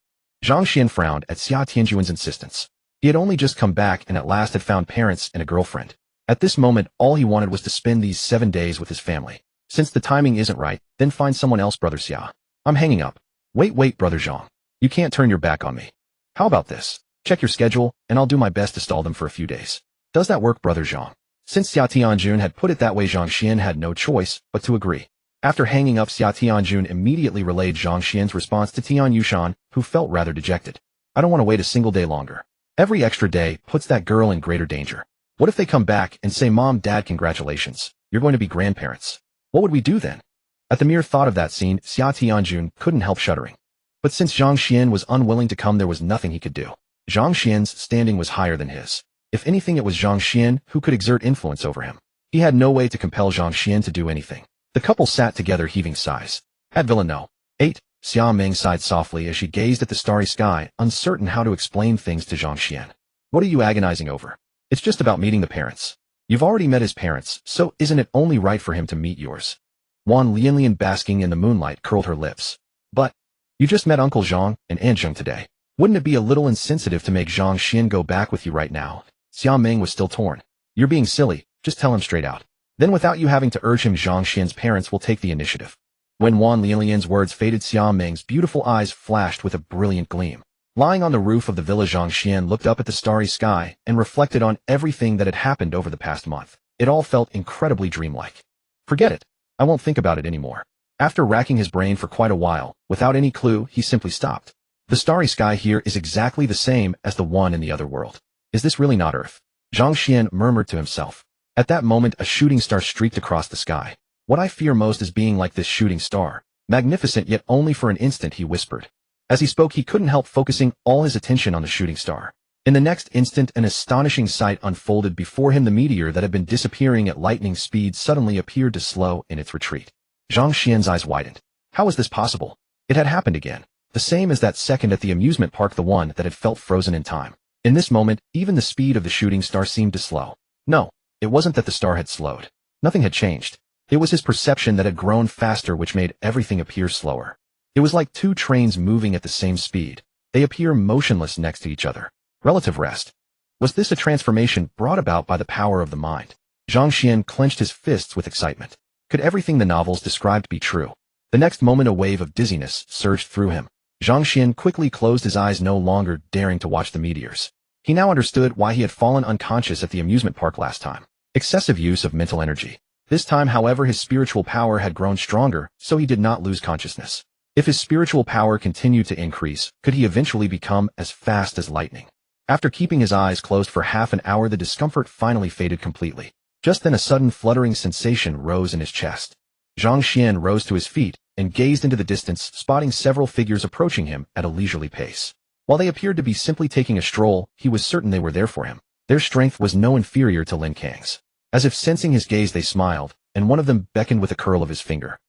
Zhang Xian frowned at Xia Tianjuan's insistence. He had only just come back and at last had found parents and a girlfriend. At this moment, all he wanted was to spend these 7 days with his family. Since the timing isn't right, then find someone else, Brother Xia. I'm hanging up. Wait, Brother Zhang. You can't turn your back on me. How about this? Check your schedule, and I'll do my best to stall them for a few days. Does that work, Brother Zhang? Since Xia Tianjun had put it that way, Zhang Xian had no choice but to agree. After hanging up, Xia Tianjun immediately relayed Zhang Xian's response to Tian Yushan, who felt rather dejected. I don't want to wait a single day longer. Every extra day puts that girl in greater danger. What if they come back and say, Mom, Dad, congratulations, you're going to be grandparents? What would we do then? At the mere thought of that scene, Xia Tianjun couldn't help shuddering. But since Zhang Xian was unwilling to come, there was nothing he could do. Zhang Xian's standing was higher than his. If anything, it was Zhang Xian who could exert influence over him. He had no way to compel Zhang Xian to do anything. The couple sat together, heaving sighs. At Villa No. 8, Xia Ming sighed softly as she gazed at the starry sky, uncertain how to explain things to Zhang Xian. What are you agonizing over? It's just about meeting the parents. You've already met his parents, so isn't it only right for him to meet yours? Wan Lianlian, basking in the moonlight, curled her lips. But you just met Uncle Zhang and Aunt Zheng today. Wouldn't it be a little insensitive to make Zhang Xian go back with you right now? Xia Ming was still torn. You're being silly, just tell him straight out. Then without you having to urge him, Zhang Xian's parents will take the initiative. When Wan Lianlian's words faded, Xia Ming's beautiful eyes flashed with a brilliant gleam. Lying on the roof of the villa, Zhang Xian looked up at the starry sky and reflected on everything that had happened over the past month. It all felt incredibly dreamlike. Forget it. I won't think about it anymore. After racking his brain for quite a while, without any clue, he simply stopped. The starry sky here is exactly the same as the one in the other world. Is this really not Earth? Zhang Xian murmured to himself. At that moment, a shooting star streaked across the sky. What I fear most is being like this shooting star. Magnificent, yet only for an instant, he whispered. As he spoke, he couldn't help focusing all his attention on the shooting star. In the next instant, an astonishing sight unfolded before him. The meteor that had been disappearing at lightning speed suddenly appeared to slow in its retreat. Zhang Xian's eyes widened. How was this possible? It had happened again. The same as that second at the amusement park, the one that had felt frozen in time. In this moment, even the speed of the shooting star seemed to slow. No, it wasn't that the star had slowed. Nothing had changed. It was his perception that had grown faster, which made everything appear slower. It was like two trains moving at the same speed. They appear motionless next to each other. Relative rest. Was this a transformation brought about by the power of the mind? Zhang Xuan clenched his fists with excitement. Could everything the novels described be true? The next moment a wave of dizziness surged through him. Zhang Xuan quickly closed his eyes, no longer daring to watch the meteors. He now understood why he had fallen unconscious at the amusement park last time. Excessive use of mental energy. This time, however, his spiritual power had grown stronger, so he did not lose consciousness. If his spiritual power continued to increase, could he eventually become as fast as lightning? After keeping his eyes closed for half an hour, the discomfort finally faded completely. Just then a sudden fluttering sensation rose in his chest. Zhang Xuan rose to his feet and gazed into the distance, spotting several figures approaching him at a leisurely pace. While they appeared to be simply taking a stroll, he was certain they were there for him. Their strength was no inferior to Lin Kang's. As if sensing his gaze, they smiled, and one of them beckoned with a curl of his finger.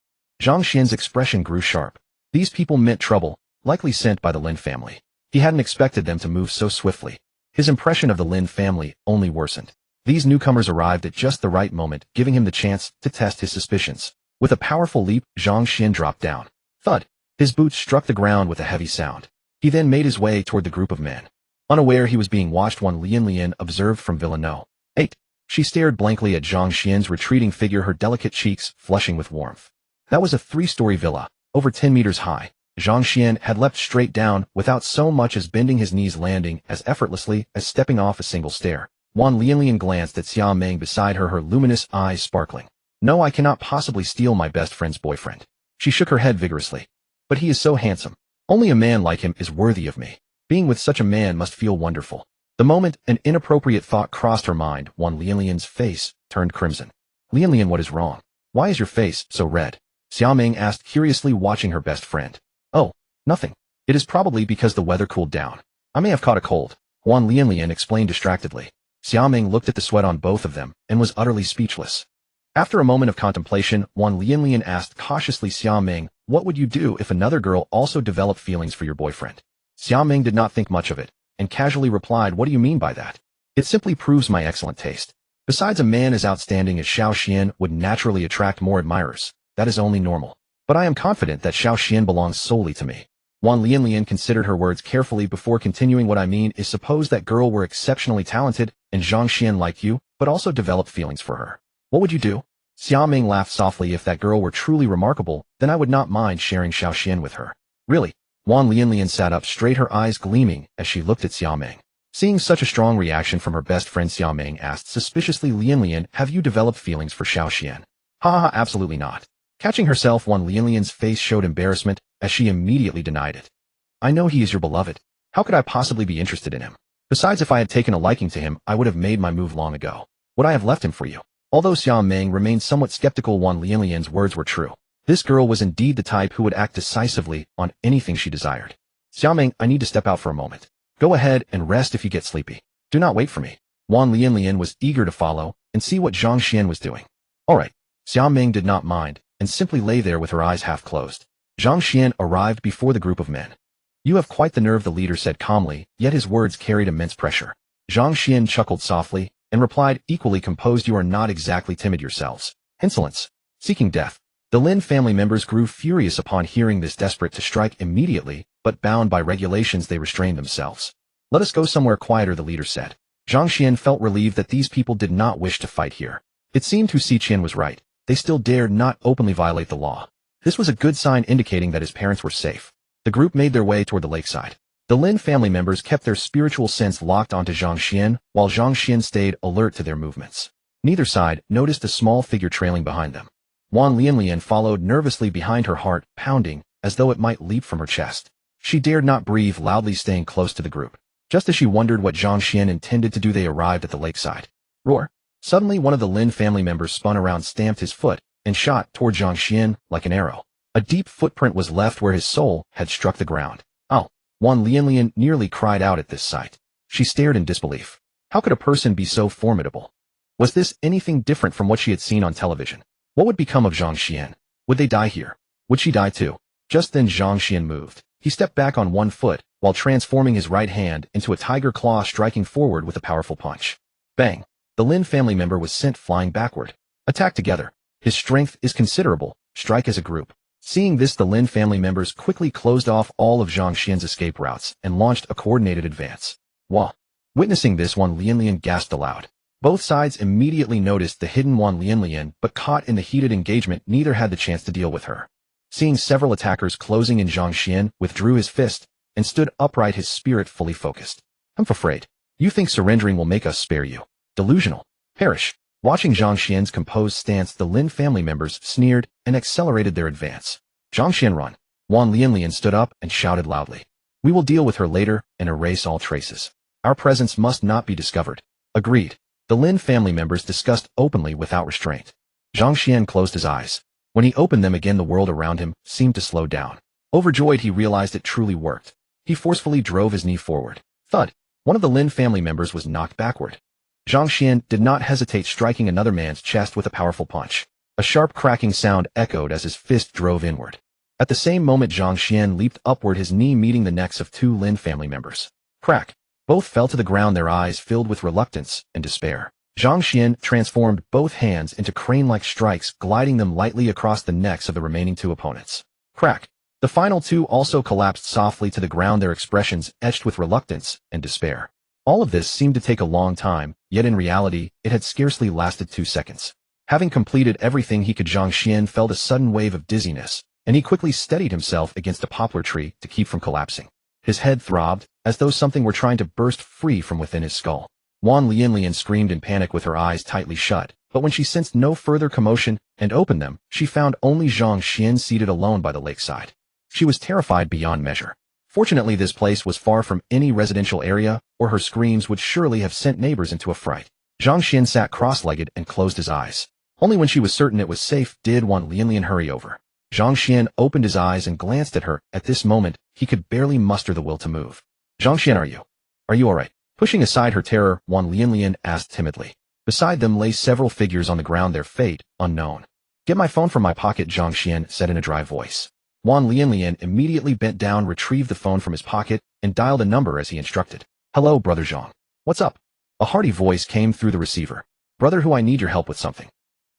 Zhang Xuan's expression grew sharp. These people meant trouble, likely sent by the Lin family. He hadn't expected them to move so swiftly. His impression of the Lin family only worsened. These newcomers arrived at just the right moment, giving him the chance to test his suspicions. With a powerful leap, Zhang Xuan dropped down. Thud! His boots struck the ground with a heavy sound. He then made his way toward the group of men. Unaware he was being watched, Lian observed from Villa No. 8. She stared blankly at Zhang Xuan's retreating figure, her delicate cheeks flushing with warmth. That was a 3-story villa, over 10 meters high. Zhang Xuan had leapt straight down without so much as bending his knees, landing as effortlessly as stepping off a single stair. Lian glanced at Xia Meng beside her, her luminous eyes sparkling. No, I cannot possibly steal my best friend's boyfriend. She shook her head vigorously. But he is so handsome. Only a man like him is worthy of me. Being with such a man must feel wonderful. The moment an inappropriate thought crossed her mind, Lian's face turned crimson. Lian, what is wrong? Why is your face so red? Xia Meng asked curiously, watching her best friend. Oh, nothing. It is probably because the weather cooled down. I may have caught a cold. Lian explained distractedly. Xia Meng looked at the sweat on both of them and was utterly speechless. After a moment of contemplation, Lian asked cautiously, Xia Meng, what would you do if another girl also developed feelings for your boyfriend? Xia Meng did not think much of it, and casually replied, what do you mean by that? It simply proves my excellent taste. Besides, a man as outstanding as Xiao Xian would naturally attract more admirers. That is only normal. But I am confident that Xiao Xian belongs solely to me. Lian considered her words carefully before continuing. What I mean is, suppose that girl were exceptionally talented, and Zhang Xuan liked you, but also developed feelings for her. What would you do? Xia Meng laughed softly. If that girl were truly remarkable, then I would not mind sharing Xiao Xian with her. Really? Lian sat up straight, her eyes gleaming as she looked at Xia Meng. Seeing such a strong reaction from her best friend, Xia Meng asked suspiciously, Lian, have you developed feelings for Xiao Xian? Ha, absolutely not. Catching herself, Lian's face showed embarrassment as she immediately denied it. I know he is your beloved. How could I possibly be interested in him? Besides, if I had taken a liking to him, I would have made my move long ago. Would I have left him for you? Although Xia Meng remained somewhat skeptical, Lian's words were true. This girl was indeed the type who would act decisively on anything she desired. Xia Meng, I need to step out for a moment. Go ahead and rest if you get sleepy. Do not wait for me. Lian was eager to follow and see what Zhang Xuan was doing. All right. Xia Meng did not mind and simply lay there with her eyes half closed. Zhang Xuan arrived before the group of men. You have quite the nerve, the leader said calmly, yet his words carried immense pressure. Zhang Xuan chuckled softly and replied equally composed, you are not exactly timid yourselves. Insolence. Seeking death. The Lin family members grew furious upon hearing this, desperate to strike immediately, but bound by regulations they restrained themselves. Let us go somewhere quieter, the leader said. Zhang Xuan felt relieved that these people did not wish to fight here. It seemed Hu Xiqian was right. They still dared not openly violate the law. This was a good sign, indicating that his parents were safe. The group made their way toward the lakeside. The Lin family members kept their spiritual sense locked onto Zhang Xuan, while Zhang Xuan stayed alert to their movements. Neither side noticed a small figure trailing behind them. Lian followed nervously behind, her heart pounding as though it might leap from her chest. She dared not breathe loudly, staying close to the group. Just as she wondered what Zhang Xuan intended to do, they arrived at the lakeside. Roar! Suddenly one of the Lin family members spun around, stamped his foot, and shot toward Zhang Xuan like an arrow. A deep footprint was left where his soul had struck the ground. Oh! Lian nearly cried out at this sight. She stared in disbelief. How could a person be so formidable? Was this anything different from what she had seen on television? What would become of Zhang Xuan? Would they die here? Would she die too? Just then Zhang Xuan moved. He stepped back on one foot, while transforming his right hand into a tiger claw, striking forward with a powerful punch. Bang! The Lin family member was sent flying backward. Attack together. His strength is considerable. Strike as a group. Seeing this, the Lin family members quickly closed off all of Zhang Xuan's escape routes and launched a coordinated advance. Wah! Witnessing this, Lian gasped aloud. Both sides immediately noticed the hidden Wan Lianlian, but caught in the heated engagement, neither had the chance to deal with her. Seeing several attackers closing in, Zhang Xuan withdrew his fist and stood upright, his spirit fully focused. I'm afraid. You think surrendering will make us spare you. Delusional. Perish. Watching Zhang Xuan's composed stance, the Lin family members sneered and accelerated their advance. Zhang Xuan, run. Wan Lianlian stood up and shouted loudly. We will deal with her later and erase all traces. Our presence must not be discovered. Agreed. The Lin family members discussed openly without restraint. Zhang Xuan closed his eyes. When he opened them again, the world around him seemed to slow down. Overjoyed, he realized it truly worked. He forcefully drove his knee forward. Thud. One of the Lin family members was knocked backward. Zhang Xuan did not hesitate, striking another man's chest with a powerful punch. A sharp cracking sound echoed as his fist drove inward. At the same moment, Zhang Xuan leaped upward, his knee meeting the necks of two Lin family members. Crack. Both fell to the ground, their eyes filled with reluctance and despair. Zhang Xuan transformed both hands into crane-like strikes, gliding them lightly across the necks of the remaining two opponents. Crack. The final two also collapsed softly to the ground, their expressions etched with reluctance and despair. All of this seemed to take a long time, yet in reality, it had scarcely lasted 2 seconds. Having completed everything he could, Zhang Xuan felt a sudden wave of dizziness, and he quickly steadied himself against a poplar tree to keep from collapsing. His head throbbed, as though something were trying to burst free from within his skull. Wan Lianlian screamed in panic with her eyes tightly shut, but when she sensed no further commotion and opened them, she found only Zhang Xuan seated alone by the lakeside. She was terrified beyond measure. Fortunately, this place was far from any residential area, or her screams would surely have sent neighbors into a fright. Zhang Xuan sat cross-legged and closed his eyes. Only when she was certain it was safe did Wan Lianlian hurry over. Zhang Xuan opened his eyes and glanced at her. At this moment, he could barely muster the will to move. Zhang Xuan, are you all right? Pushing aside her terror, Wan Lianlian asked timidly. Beside them lay several figures on the ground, their fate unknown. Get my phone from my pocket, Zhang Xuan said in a dry voice. Wan Lianlian immediately bent down, retrieved the phone from his pocket, and dialed a number as he instructed. Hello, Brother Zhang. What's up? A hearty voice came through the receiver. Brother Hu, I need your help with something.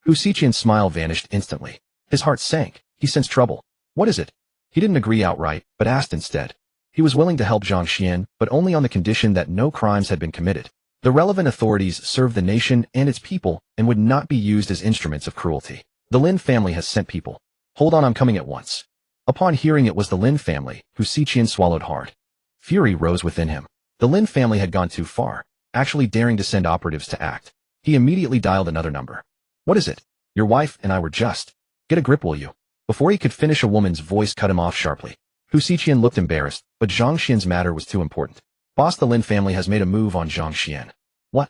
Hu Xiqian's smile vanished instantly. His heart sank. He sensed trouble. What is it? He didn't agree outright, but asked instead. He was willing to help Zhang Xuan, but only on the condition that no crimes had been committed. The relevant authorities serve the nation and its people and would not be used as instruments of cruelty. The Lin family has sent people. Hold on, I'm coming at once. Upon hearing it was the Lin family, Hu Xiqian swallowed hard. Fury rose within him. The Lin family had gone too far, actually daring to send operatives to act. He immediately dialed another number. What is it? Your wife and I were just. Get a grip, will you? Before he could finish, a woman's voice cut him off sharply. Hu Xiqian looked embarrassed, but Zhang Xuan's matter was too important. Boss, the Lin family has made a move on Zhang Xuan. What?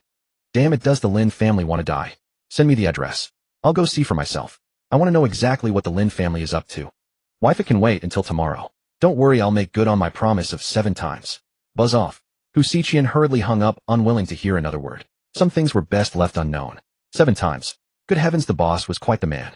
Damn it, does the Lin family want to die? Send me the address. I'll go see for myself. I want to know exactly what the Lin family is up to. Wife, it can wait until tomorrow. Don't worry, I'll make good on my promise of 7 times. Buzz off. Hu Xiqian hurriedly hung up, unwilling to hear another word. Some things were best left unknown. 7 times. Good heavens, the boss was quite the man.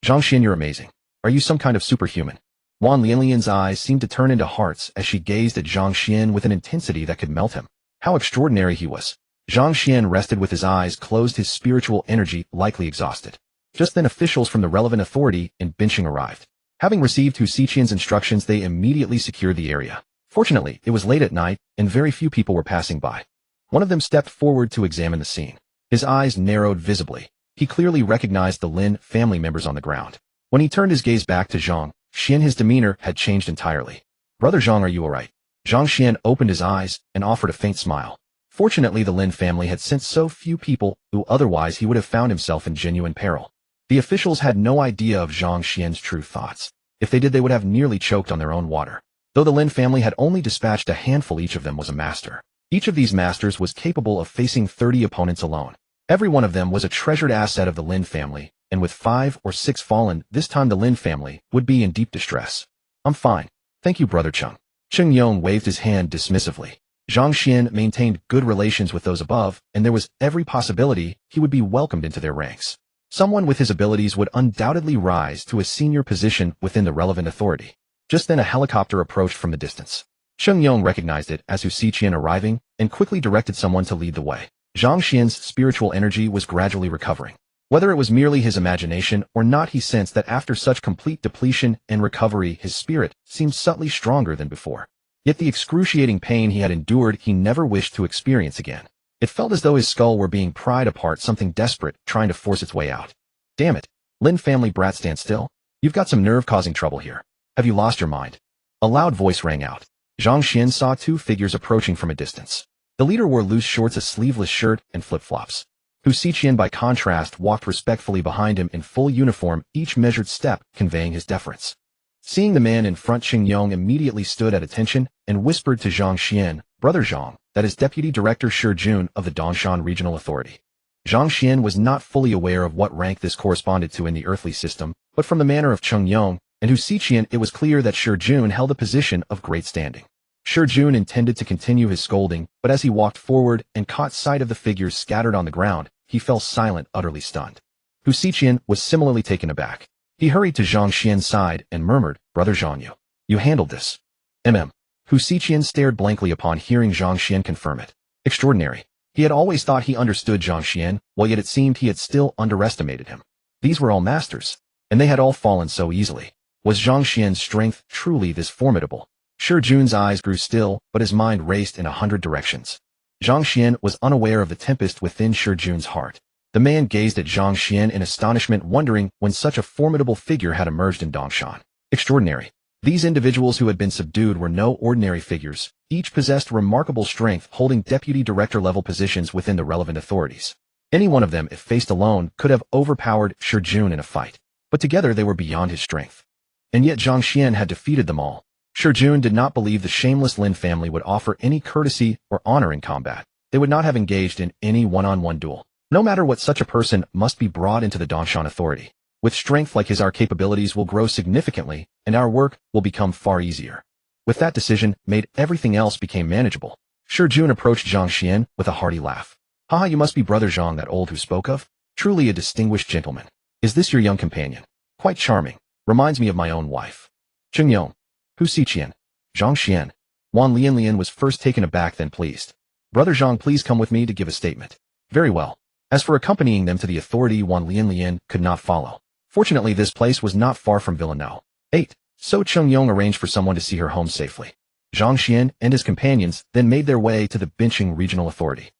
Zhang Xuan, you're amazing. Are you some kind of superhuman? Wan Lianlian's eyes seemed to turn into hearts as she gazed at Zhang Xuan with an intensity that could melt him. How extraordinary he was. Zhang Xuan rested with his eyes closed, his spiritual energy likely exhausted. Just then, officials from the relevant authority in Bincheng arrived. Having received Hu Xiqian's instructions, they immediately secured the area. Fortunately, it was late at night, and very few people were passing by. One of them stepped forward to examine the scene. His eyes narrowed visibly. He clearly recognized the Lin family members on the ground. When he turned his gaze back to Zhang Xuan, his demeanor had changed entirely. Brother Zhang, are you all right? Zhang Xuan opened his eyes and offered a faint smile. Fortunately, the Lin family had sent so few people who otherwise he would have found himself in genuine peril. The officials had no idea of Zhang Xuan's true thoughts. If they did, they would have nearly choked on their own water. Though the Lin family had only dispatched a handful, each of them was a master. Each of these masters was capable of facing 30 opponents alone. Every one of them was a treasured asset of the Lin family, and with 5 or 6 fallen, this time the Lin family would be in deep distress. I'm fine. Thank you, Brother Cheng. Cheng Yong waved his hand dismissively. Zhang Xuan maintained good relations with those above, and there was every possibility he would be welcomed into their ranks. Someone with his abilities would undoubtedly rise to a senior position within the relevant authority. Just then a helicopter approached from the distance. Cheng Yong recognized it as Hu Xiqian arriving, and quickly directed someone to lead the way. Zhang Xuan's spiritual energy was gradually recovering. Whether it was merely his imagination or not, he sensed that after such complete depletion and recovery, his spirit seemed subtly stronger than before. Yet the excruciating pain he had endured he never wished to experience again. It felt as though his skull were being pried apart, something desperate trying to force its way out. Damn it. Lin family brat, stand still. You've got some nerve causing trouble here. Have you lost your mind? A loud voice rang out. Zhang Xuan saw two figures approaching from a distance. The leader wore loose shorts, a sleeveless shirt, and flip-flops. Hu Xiqian, by contrast, walked respectfully behind him in full uniform, each measured step conveying his deference. Seeing the man in front, Qing Yong immediately stood at attention and whispered to Zhang Xuan, "Brother Zhang, that is Deputy Director Shi Jun of the Dongshan Regional Authority." Zhang Xuan was not fully aware of what rank this corresponded to in the earthly system, but from the manner of Qing Yong and Hu Xiqian it was clear that Shi Jun held a position of great standing. Shi Jun intended to continue his scolding, but as he walked forward and caught sight of the figures scattered on the ground, he fell silent, utterly stunned. Hu Xiqian was similarly taken aback. He hurried to Zhang Xuan's side and murmured, "Brother Zhang, you handled this." Hu Xiqian stared blankly upon hearing Zhang Xuan confirm it. Extraordinary. He had always thought he understood Zhang Xuan, while yet it seemed he had still underestimated him. These were all masters, and they had all fallen so easily. Was Zhang Xuan's strength truly this formidable? Shi Jun's eyes grew still, but his mind raced in 100 directions. Zhang Xuan was unaware of the tempest within Shi Jun's heart. The man gazed at Zhang Xuan in astonishment, wondering when such a formidable figure had emerged in Dongshan. Extraordinary. These individuals who had been subdued were no ordinary figures. Each possessed remarkable strength, holding deputy director-level positions within the relevant authorities. Any one of them, if faced alone, could have overpowered Shi Jun in a fight. But together they were beyond his strength. And yet Zhang Xuan had defeated them all. Shi Jun did not believe the shameless Lin family would offer any courtesy or honor in combat. They would not have engaged in any one-on-one duel. No matter what, such a person must be brought into the Dongshan authority. With strength like his, our capabilities will grow significantly, and our work will become far easier. With that decision made, everything else became manageable. Shi Jun approached Zhang Xuan with a hearty laugh. "Haha, you must be Brother Zhang, that old who spoke of? Truly a distinguished gentleman. Is this your young companion? Quite charming. Reminds me of my own wife." Qing Yong, Hu Xiqian, Zhang Xuan. Wan Lianlian was first taken aback, then pleased. "Brother Zhang, please come with me to give a statement." "Very well." As for accompanying them to the authority, Wan Lianlian could not follow. Fortunately, this place was not far from Villanelle. 8. So Qing Yong arranged for someone to see her home safely. Zhang Xuan and his companions then made their way to the Bincheng Regional Authority.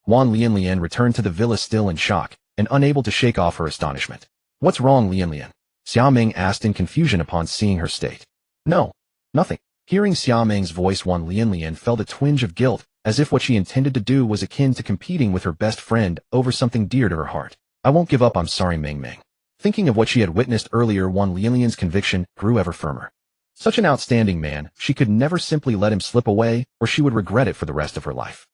Wan Lianlian returned to the villa still in shock and unable to shake off her astonishment. "What's wrong, Lianlian?" Xia Meng asked in confusion upon seeing her state. "No, nothing." Hearing Xia Meng's voice, Wan Lianlian felt a twinge of guilt, as if what she intended to do was akin to competing with her best friend over something dear to her heart. "I won't give up, I'm sorry, Meng Meng." Thinking of what she had witnessed earlier, Wan Lianlian's conviction grew ever firmer. Such an outstanding man, she could never simply let him slip away, or she would regret it for the rest of her life.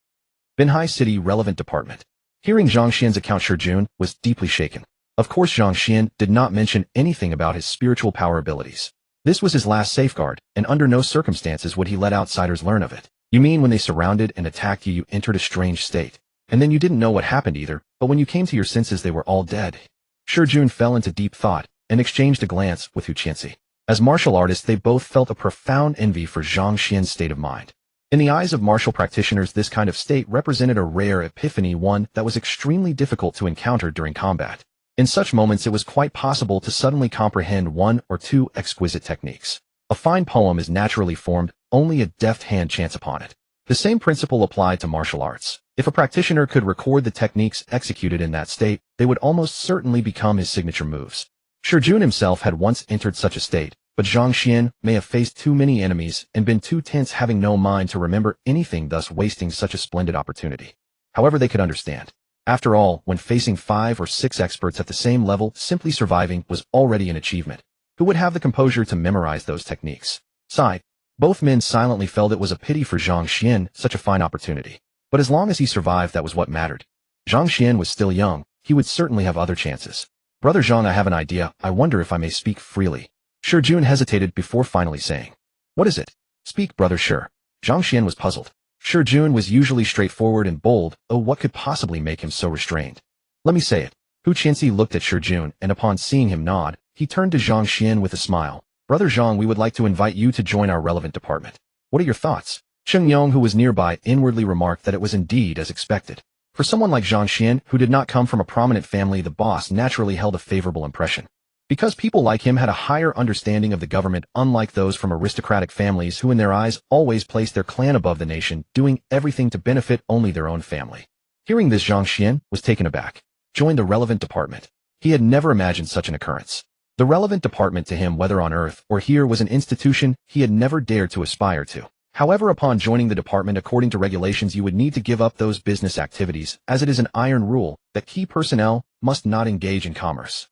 Binhai City Relevant Department. Hearing Zhang Xian's account, Shi Jun was deeply shaken. Of course, Zhang Xuan did not mention anything about his spiritual power abilities. This was his last safeguard, and under no circumstances would he let outsiders learn of it. "You mean when they surrounded and attacked you, you entered a strange state, and then you didn't know what happened either, but when you came to your senses they were all dead?" Shi Jun fell into deep thought and exchanged a glance with Hu Qianxi. As martial artists, they both felt a profound envy for Zhang Xian's state of mind. In the eyes of martial practitioners, this kind of state represented a rare epiphany, one that was extremely difficult to encounter during combat. In such moments, it was quite possible to suddenly comprehend one or two exquisite techniques. A fine poem is naturally formed, only a deft hand chance upon it. The same principle applied to martial arts. If a practitioner could record the techniques executed in that state, they would almost certainly become his signature moves. Shi Jun himself had once entered such a state, but Zhang Xuan may have faced too many enemies and been too tense, having no mind to remember anything, thus wasting such a splendid opportunity. However, they could understand. After all, when facing 5 or 6 experts at the same level, simply surviving was already an achievement. Who would have the composure to memorize those techniques? Sighed. Both men silently felt it was a pity for Zhang Xuan, such a fine opportunity. But as long as he survived, that was what mattered. Zhang Xuan was still young. He would certainly have other chances. "Brother Zhang, I have an idea. I wonder if I may speak freely." Shi Jun hesitated before finally saying, "What is it?" "Speak, Brother Shi." Zhang Xuan was puzzled. Shi Jun was usually straightforward and bold. Oh, what could possibly make him so restrained? "Let me say it." Hu Qianxi looked at Shi Jun, and upon seeing him nod, he turned to Zhang Xuan with a smile. "Brother Zhang, we would like to invite you to join our relevant department. What are your thoughts?" Qing Yong, who was nearby, inwardly remarked that it was indeed as expected. For someone like Zhang Xuan, who did not come from a prominent family, the boss naturally held a favorable impression. Because people like him had a higher understanding of the government, unlike those from aristocratic families who in their eyes always placed their clan above the nation, doing everything to benefit only their own family. Hearing this, Zhang Xuan was taken aback. Joined the relevant department. He had never imagined such an occurrence. The relevant department to him, whether on Earth or here, was an institution he had never dared to aspire to. However, upon joining the department, according to regulations, you would need to give up those business activities, as it is an iron rule that key personnel must not engage in commerce.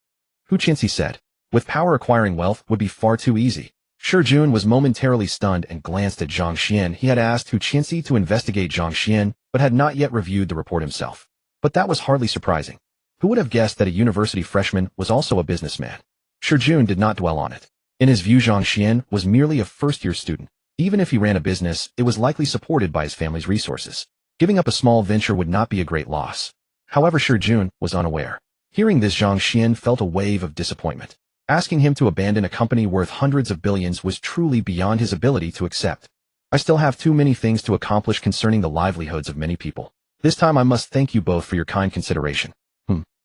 Hu Qianxi said. With power, acquiring wealth would be far too easy. Shi Jun was momentarily stunned and glanced at Zhang Xuan. He had asked Hu Qianxi to investigate Zhang Xuan, but had not yet reviewed the report himself. But that was hardly surprising. Who would have guessed that a university freshman was also a businessman? Shi Jun did not dwell on it. In his view, Zhang Xuan was merely a first-year student. Even if he ran a business, it was likely supported by his family's resources. Giving up a small venture would not be a great loss. However, Shi Jun was unaware. Hearing this, Zhang Xuan felt a wave of disappointment. Asking him to abandon a company worth hundreds of billions was truly beyond his ability to accept. I still have too many things to accomplish concerning the livelihoods of many people. This time I must thank you both for your kind consideration.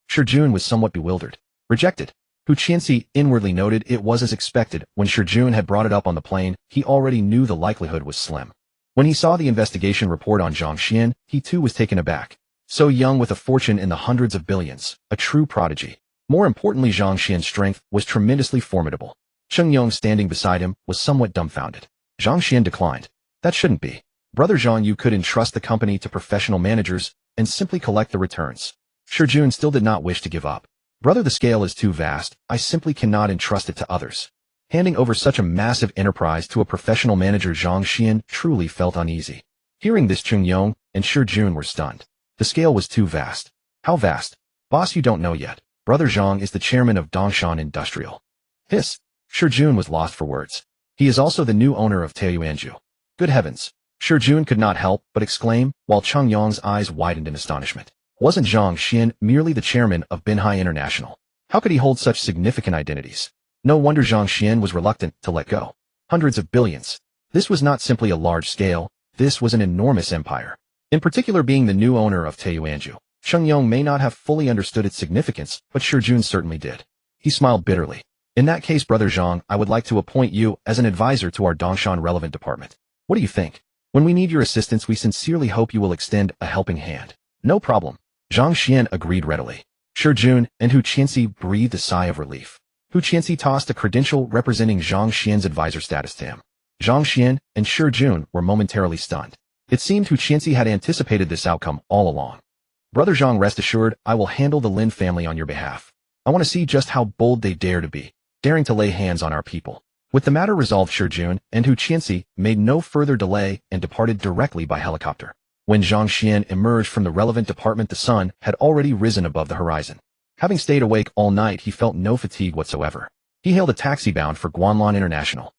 Shi Jun was somewhat bewildered. Rejected. Hu Qianxi inwardly noted it was as expected. When Shi Jun had brought it up on the plane, he already knew the likelihood was slim. When he saw the investigation report on Zhang Xuan, he too was taken aback. So young, with a fortune in the hundreds of billions, a true prodigy. More importantly, Zhang Xuan's strength was tremendously formidable. Cheng Yong, standing beside him, was somewhat dumbfounded. Zhang Xuan declined. That shouldn't be. Brother Zhang, you could entrust the company to professional managers and simply collect the returns. Shi Jun still did not wish to give up. Brother, the scale is too vast. I simply cannot entrust it to others. Handing over such a massive enterprise to a professional manager, Zhang Xuan truly felt uneasy. Hearing this, Cheng Yong and Shi Jun were stunned. The scale was too vast. How vast? Boss, you don't know yet. Brother Zhang is the chairman of Dongshan Industrial. Hiss. Shi Jun was lost for words. He is also the new owner of Taiyuanju. Good heavens. Shi Jun could not help but exclaim, while Cheng Yong's eyes widened in astonishment. Wasn't Zhang Xuan merely the chairman of Binhai International? How could he hold such significant identities? No wonder Zhang Xuan was reluctant to let go. Hundreds of billions. This was not simply a large scale, this was an enormous empire. In particular, being the new owner of Taiyuanju. Cheng Yong may not have fully understood its significance, but Shi Jun certainly did. He smiled bitterly. In that case, Brother Zhang, I would like to appoint you as an advisor to our Dongshan relevant department. What do you think? When we need your assistance, we sincerely hope you will extend a helping hand. No problem. Zhang Xuan agreed readily. Shi Jun and Hu Qianxi breathed a sigh of relief. Hu Qianxi tossed a credential representing Zhang Xuan's advisor status to him. Zhang Xuan and Shi Jun were momentarily stunned. It seemed Hu Qianxi had anticipated this outcome all along. Brother Zhang, rest assured, I will handle the Lin family on your behalf. I want to see just how bold they dare to be, daring to lay hands on our people. With the matter resolved, Shi Jun and Hu Qianxi made no further delay and departed directly by helicopter. When Zhang Xuan emerged from the relevant department, the sun had already risen above the horizon. Having stayed awake all night, he felt no fatigue whatsoever. He hailed a taxi bound for Guanlan International.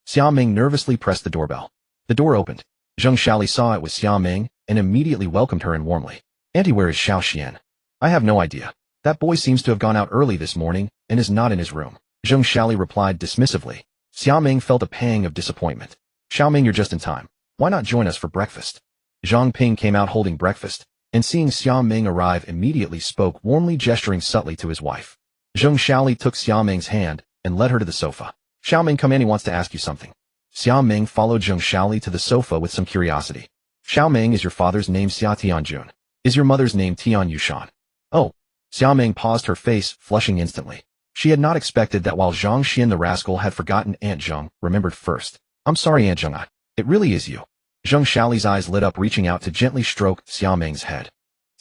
Xia Ming nervously pressed the doorbell. The door opened. Zheng Shaoli saw it was Xia Ming and immediately welcomed her in warmly. Auntie, where is Xiao Xian? I have no idea. That boy seems to have gone out early this morning and is not in his room. Zheng Shaoli replied dismissively. Xia Ming felt a pang of disappointment. Xiao Ming, you're just in time. Why not join us for breakfast? Zhang Ping came out holding breakfast, and seeing Xia Ming arrive immediately spoke warmly, gesturing subtly to his wife. Zheng Shaoli took Xia Ming's hand and led her to the sofa. Xiao Ming, come in, he wants to ask you something. Xia Ming followed Zheng Shaoli to the sofa with some curiosity. Xiao Ming, is your father's name Xia Tianjun? Is your mother's name Tian Yushan? Oh. Xia Ming paused, her face flushing instantly. She had not expected that while Zhang Xuan the rascal had forgotten, Aunt Zheng remembered first. I'm sorry, Aunt Zheng, it really is you. Zheng Shaoli's eyes lit up, reaching out to gently stroke Xia Ming's head.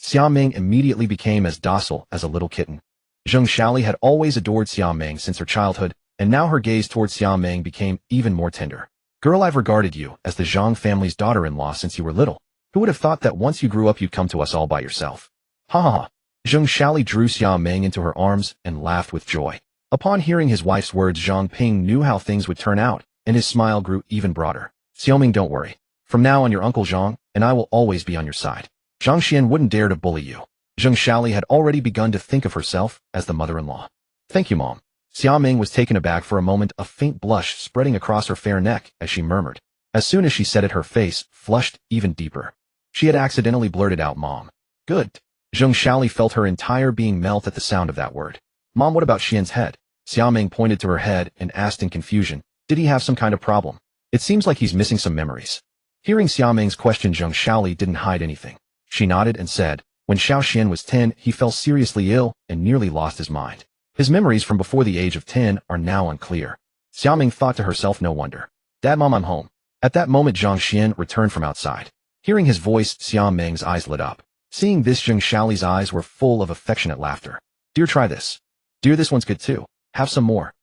Xia Ming immediately became as docile as a little kitten. Zheng Shaoli had always adored Xia Ming since her childhood, and now her gaze towards Xia Ming became even more tender. Girl, I've regarded you as the Zhang family's daughter-in-law since you were little. Who would have thought that once you grew up you'd come to us all by yourself? Ha ha ha. Zheng Shaoli drew Xia Ming into her arms and laughed with joy. Upon hearing his wife's words, Zhang Ping knew how things would turn out, and his smile grew even broader. Xiao Ming, don't worry. From now on, your Uncle Zhang and I will always be on your side. Zhang Xuan wouldn't dare to bully you. Zheng Shaoli had already begun to think of herself as the mother-in-law. Thank you, Mom. Xia Ming was taken aback for a moment, a faint blush spreading across her fair neck as she murmured. As soon as she said it, her face flushed even deeper. She had accidentally blurted out, Mom. Good. Zheng Shaoli felt her entire being melt at the sound of that word. Mom, what about Xian's head? Xia Ming pointed to her head and asked in confusion, did he have some kind of problem? It seems like he's missing some memories. Hearing Xia Ming's question, Zheng Shaoli didn't hide anything. She nodded and said, when Xiao Xian was 10, he fell seriously ill and nearly lost his mind. His memories from before the age of 10 are now unclear. Xiaoming thought to herself, no wonder. Dad, Mom, I'm home. At that moment, Zhang Xuan returned from outside. Hearing his voice, Xiaoming's eyes lit up. Seeing this, Zhang Xiaoli's eyes were full of affectionate laughter. Dear, try this. Dear, this one's good too. Have some more.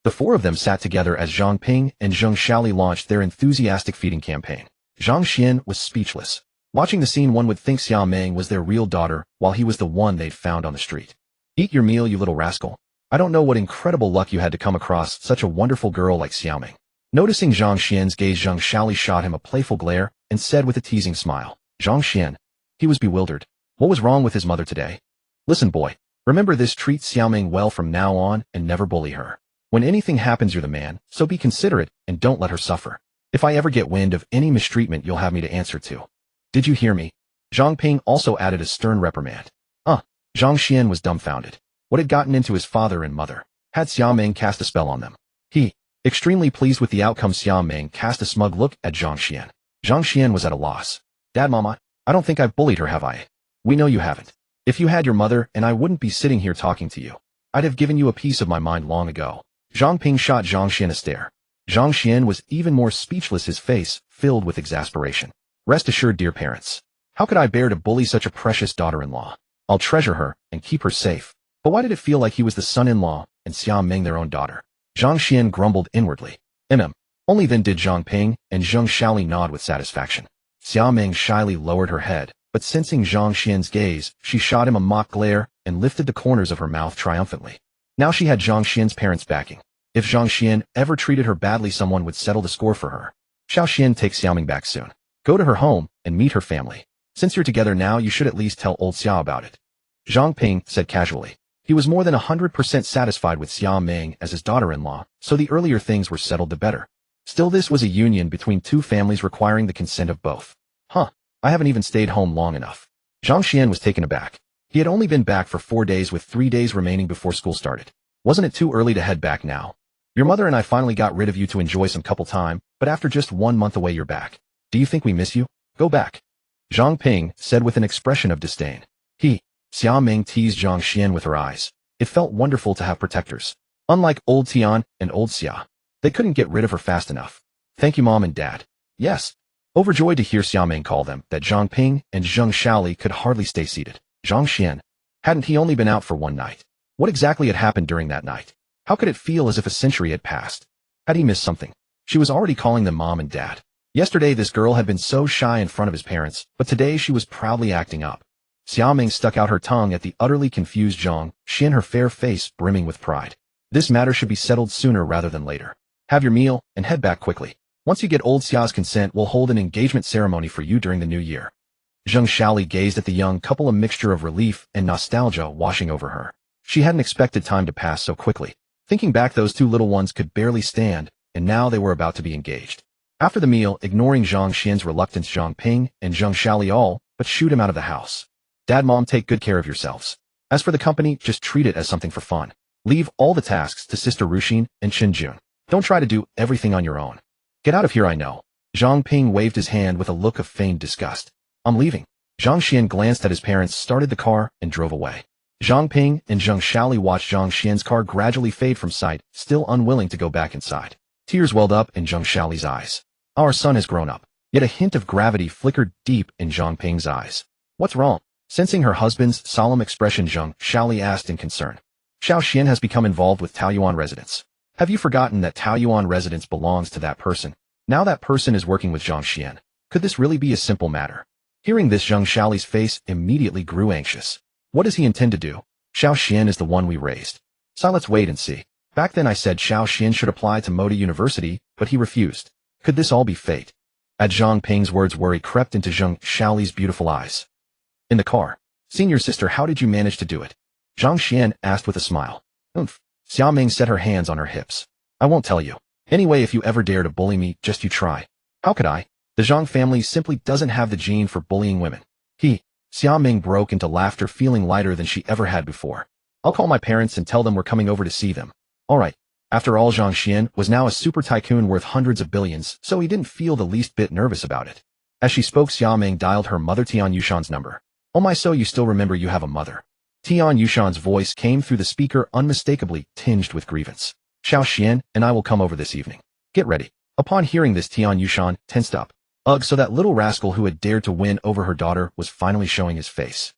The four of them sat together as Zhang Ping and Zhang Xiaoli launched their enthusiastic feeding campaign. Zhang Xian was speechless. Watching the scene, one would think Xiaoming was their real daughter, while he was the one they'd found on the street. Eat your meal, you little rascal. I don't know what incredible luck you had to come across such a wonderful girl like Xiaoming. Noticing Zhang Xian's gaze, Zhang Xiaoli shot him a playful glare and said with a teasing smile, Zhang Xian. He was bewildered. What was wrong with his mother today? Listen, boy. Remember this, treat Xiaoming well from now on and never bully her. When anything happens, you're the man, so be considerate and don't let her suffer. If I ever get wind of any mistreatment, you'll have me to answer to. Did you hear me? Zhang Ping also added a stern reprimand. Zhang Xian was dumbfounded. What had gotten into his father and mother? Had Xiaoming cast a spell on them? Extremely pleased with the outcome, Xiaoming cast a smug look at Zhang Xian. Zhang Xian was at a loss. Dad, Mama, I don't think I've bullied her, have I? We know you haven't. If you had your mother, and I wouldn't be sitting here talking to you. I'd have given you a piece of my mind long ago. Zhang Ping shot Zhang Xian a stare. Zhang Xian was even more speechless, his face filled with exasperation. Rest assured, dear parents. How could I bear to bully such a precious daughter-in-law? I'll treasure her and keep her safe. But why did it feel like he was the son-in-law and Xiaoming their own daughter? Zhang Xian grumbled inwardly. Only then did Zhang Ping and Zhang Xiaoli nod with satisfaction. Xiaoming shyly lowered her head, but sensing Zhang Xian's gaze, she shot him a mock glare and lifted the corners of her mouth triumphantly. Now she had Zhang Xian's parents backing. If Zhang Xian ever treated her badly, someone would settle the score for her. Xiao Xian, take Xiaoming back soon. Go to her home and meet her family. Since you're together now, you should at least tell old Xiao about it. Zhang Ping said casually. He was more than 100% satisfied with Xiaoming as his daughter-in-law, so the earlier things were settled the better. Still, this was a union between two families requiring the consent of both. I haven't even stayed home long enough. Zhang Xian was taken aback. He had only been back for 4 days with 3 days remaining before school started. Wasn't it too early to head back now? Your mother and I finally got rid of you to enjoy some couple time, but after just 1 month away, you're back. Do you think we miss you? Go back. Zhang Ping said with an expression of disdain. Xiaoming teased Zhang Xian with her eyes. It felt wonderful to have protectors. Unlike old Tian and old Xia, they couldn't get rid of her fast enough. Thank you, Mom and Dad. Yes. Overjoyed to hear Xiaoming call them that, Zhang Ping and Zhang Xiaoli could hardly stay seated. Zhang Xian. Hadn't he only been out for 1 night? What exactly had happened during that night? How could it feel as if a century had passed? Had he missed something? She was already calling them Mom and Dad. Yesterday this girl had been so shy in front of his parents, but today she was proudly acting up. Xiaoming stuck out her tongue at the utterly confused Zhang Xian, her fair face brimming with pride. This matter should be settled sooner rather than later. Have your meal and head back quickly. Once you get old Xia's consent, we'll hold an engagement ceremony for you during the new year. Zhang Xiaoli gazed at the young couple, a mixture of relief and nostalgia washing over her. She hadn't expected time to pass so quickly. Thinking back, those two little ones could barely stand, and now they were about to be engaged. After the meal, ignoring Zhang Xian's reluctance, Zhang Ping and Zhang Xiaoli all but shooed him out of the house. Dad, Mom, take good care of yourselves. As for the company, just treat it as something for fun. Leave all the tasks to Sister Ruxin and Qinjun. Don't try to do everything on your own. Get out of here, I know. Zhang Ping waved his hand with a look of feigned disgust. I'm leaving. Zhang Xian glanced at his parents, started the car, and drove away. Zhang Ping and Zhang Xiaoli watched Zhang Xian's car gradually fade from sight, still unwilling to go back inside. Tears welled up in Zhang Xiaoli's eyes. Our son has grown up. Yet a hint of gravity flickered deep in Zhang Ping's eyes. What's wrong? Sensing her husband's solemn expression, Zhang Xiaoli asked in concern. Xiao Xian has become involved with Taoyuan residents. Have you forgotten that Taoyuan residence belongs to that person? Now that person is working with Zhang Xian. Could this really be a simple matter? Hearing this, Zhang Xiaoli's face immediately grew anxious. What does he intend to do? Xiao Xian is the one we raised. So let's wait and see. Back then I said Xiao Xian should apply to Modi University, but he refused. Could this all be fate? At Zhang Ping's words, worry crept into Zhang Xiaoli's beautiful eyes. In the car. Senior sister, how did you manage to do it? Zhang Xian asked with a smile. Xiaoming set her hands on her hips. I won't tell you. Anyway, if you ever dare to bully me, just you try. How could I? The Zhang family simply doesn't have the gene for bullying women. Xiaoming broke into laughter, feeling lighter than she ever had before. I'll call my parents and tell them we're coming over to see them. Alright. After all, Zhang Xian was now a super tycoon worth hundreds of billions, so he didn't feel the least bit nervous about it. As she spoke, Xia Ming dialed her mother Tian Yushan's number. Oh my, so you still remember you have a mother. Tian Yushan's voice came through the speaker unmistakably tinged with grievance. Xiao Xian and I will come over this evening. Get ready. Upon hearing this, Tian Yushan tensed up. Ugh, so that little rascal who had dared to win over her daughter was finally showing his face.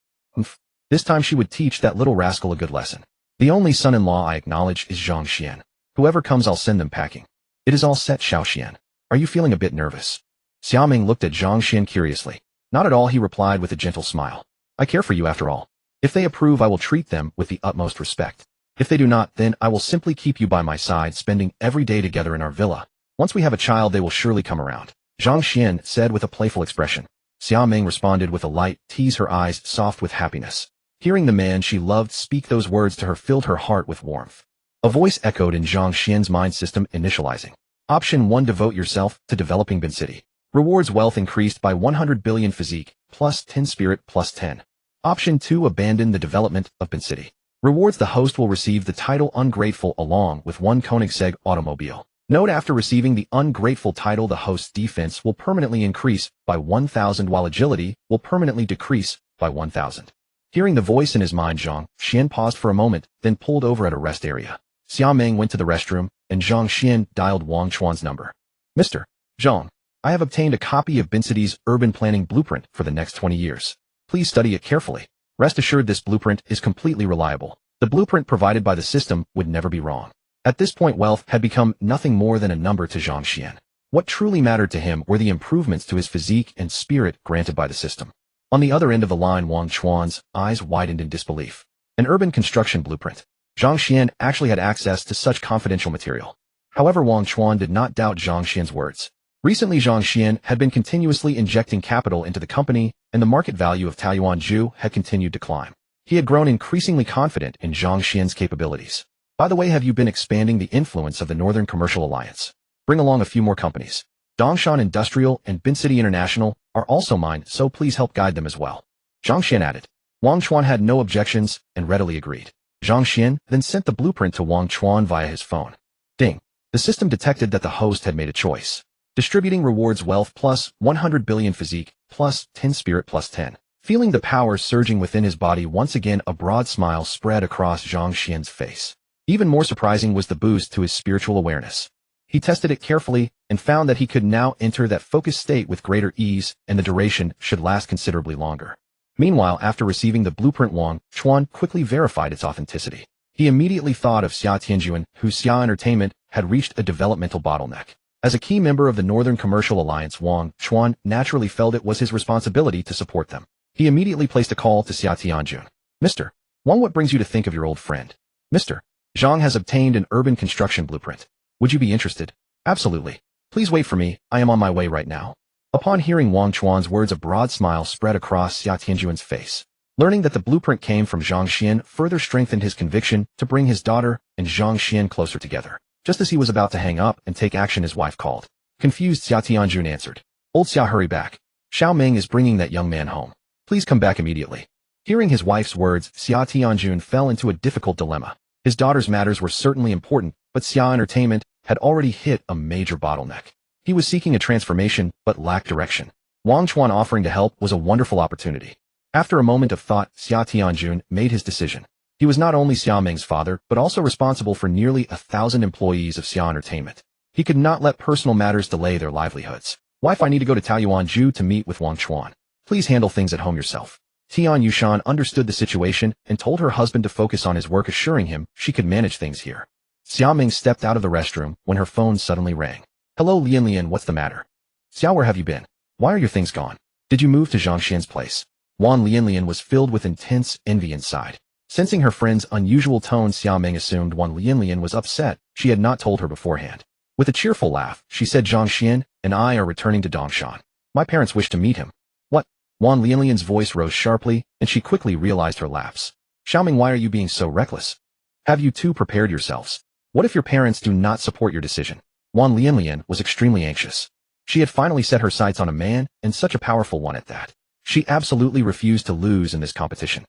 This time she would teach that little rascal a good lesson. The only son-in-law I acknowledge is Zhang Xuan. Whoever comes, I'll send them packing. It is all set, Xiao Xian. Are you feeling a bit nervous? Xia Ming looked at Zhang Xuan curiously. Not at all, he replied with a gentle smile. I care for you after all. If they approve, I will treat them with the utmost respect. If they do not, then I will simply keep you by my side, spending every day together in our villa. Once we have a child, they will surely come around. Zhang Xuan said with a playful expression. Xia Ming responded with a light tease, her eyes soft with happiness. Hearing the man she loved speak those words to her filled her heart with warmth. A voice echoed in Zhang Xian's mind system, initializing. Option 1. Devote yourself to developing Bin City. Rewards wealth increased by 100 billion physique, plus 10 spirit, plus 10. Option 2. Abandon the development of Bin City. Rewards the host will receive the title Ungrateful along with 1 Koenigsegg automobile. Note: after receiving the Ungrateful title, the host's defense will permanently increase by 1,000 while agility will permanently decrease by 1,000. Hearing the voice in his mind, Zhang Xian paused for a moment, then pulled over at a rest area. Xia Ming went to the restroom, and Zhang Xian dialed Wang Chuan's number. Mr. Zhang, I have obtained a copy of Bin City's urban planning blueprint for the next 20 years. Please study it carefully. Rest assured this blueprint is completely reliable. The blueprint provided by the system would never be wrong. At this point, wealth had become nothing more than a number to Zhang Xian. What truly mattered to him were the improvements to his physique and spirit granted by the system. On the other end of the line, Wang Chuan's eyes widened in disbelief. An urban construction blueprint. Zhang Xian actually had access to such confidential material. However, Wang Chuan did not doubt Zhang Xian's words. Recently, Zhang Xuan had been continuously injecting capital into the company, and the market value of Taiyuanju had continued to climb. He had grown increasingly confident in Zhang Xian's capabilities. By the way, have you been expanding the influence of the Northern Commercial Alliance? Bring along a few more companies. Dongshan Industrial and Bin City International are also mine, so please help guide them as well. Zhang Xian added. Wang Chuan had no objections and readily agreed. Zhang Xian then sent the blueprint to Wang Chuan via his phone. Ding. The system detected that the host had made a choice. Distributing rewards wealth plus 100 billion physique plus 10 spirit plus 10. Feeling the power surging within his body, once again a broad smile spread across Zhang Xian's face. Even more surprising was the boost to his spiritual awareness. He tested it carefully and found that he could now enter that focused state with greater ease, and the duration should last considerably longer. Meanwhile, after receiving the blueprint, Wang Chuan quickly verified its authenticity. He immediately thought of Xia Tianjuan, whose Xia Entertainment had reached a developmental bottleneck. As a key member of the Northern Commercial Alliance, Wang Chuan naturally felt it was his responsibility to support them. He immediately placed a call to Xia Tianjun. Mr. Wang, what brings you to think of your old friend? Mr. Zhang has obtained an urban construction blueprint. Would you be interested? Absolutely. Please wait for me, I am on my way right now. Upon hearing Wang Chuan's words, a broad smile spread across Xia Tianjuan's face. Learning that the blueprint came from Zhang Xian further strengthened his conviction to bring his daughter and Zhang Xian closer together. Just as he was about to hang up and take action, his wife called. Confused, Xia Tianjun answered. Old Xia, hurry back. Xiao Ming is bringing that young man home. Please come back immediately. Hearing his wife's words, Xia Tianjun fell into a difficult dilemma. His daughter's matters were certainly important, but Xia Entertainment had already hit a major bottleneck. He was seeking a transformation, but lacked direction. Wang Chuan offering to help was a wonderful opportunity. After a moment of thought, Xia Tianjun made his decision. He was not only Xia Ming's father, but also responsible for nearly 1,000 employees of Xia Entertainment. He could not let personal matters delay their livelihoods. Wife, I need to go to Taiyuanju to meet with Wang Chuan. Please handle things at home yourself. Tian Yushan understood the situation and told her husband to focus on his work, assuring him she could manage things here. Xia Ming stepped out of the restroom when her phone suddenly rang. Hello, Lian Lian, what's the matter? Xiao, where have you been? Why are your things gone? Did you move to Zhang Xian's place? Wan Lian was filled with intense envy inside. Sensing her friend's unusual tone, Xia Ming assumed Wan Lian was upset. She had not told her beforehand. With a cheerful laugh, she said, Zhang Xian and I are returning to Dongshan. My parents wish to meet him. What? Wan Lian's voice rose sharply, and she quickly realized her lapse. Xiaoming, why are you being so reckless? Have you two prepared yourselves? What if your parents do not support your decision? Wan Lian was extremely anxious. She had finally set her sights on a man, and such a powerful one at that. She absolutely refused to lose in this competition.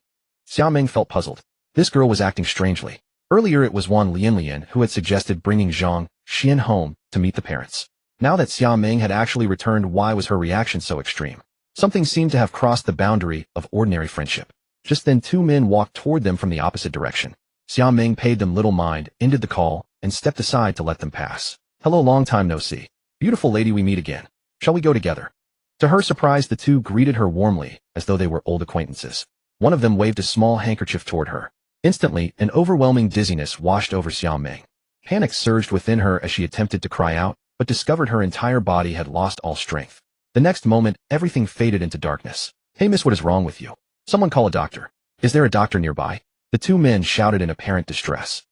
Xiaoming felt puzzled. This girl was acting strangely. Earlier it was Wan Lian who had suggested bringing Zhang Xian home to meet the parents. Now that Xia Ming had actually returned, why was her reaction so extreme? Something seemed to have crossed the boundary of ordinary friendship. Just then 2 men walked toward them from the opposite direction. Xia Ming paid them little mind, ended the call, and stepped aside to let them pass. Hello, long time no see. Beautiful lady, we meet again. Shall we go together? To her surprise, the 2 greeted her warmly, as though they were old acquaintances. One of them waved a small handkerchief toward her. Instantly, an overwhelming dizziness washed over Xia Ming. Panic surged within her as she attempted to cry out, but discovered her entire body had lost all strength. The next moment, everything faded into darkness. Hey miss, what is wrong with you? Someone call a doctor. Is there a doctor nearby? The 2 men shouted in apparent distress.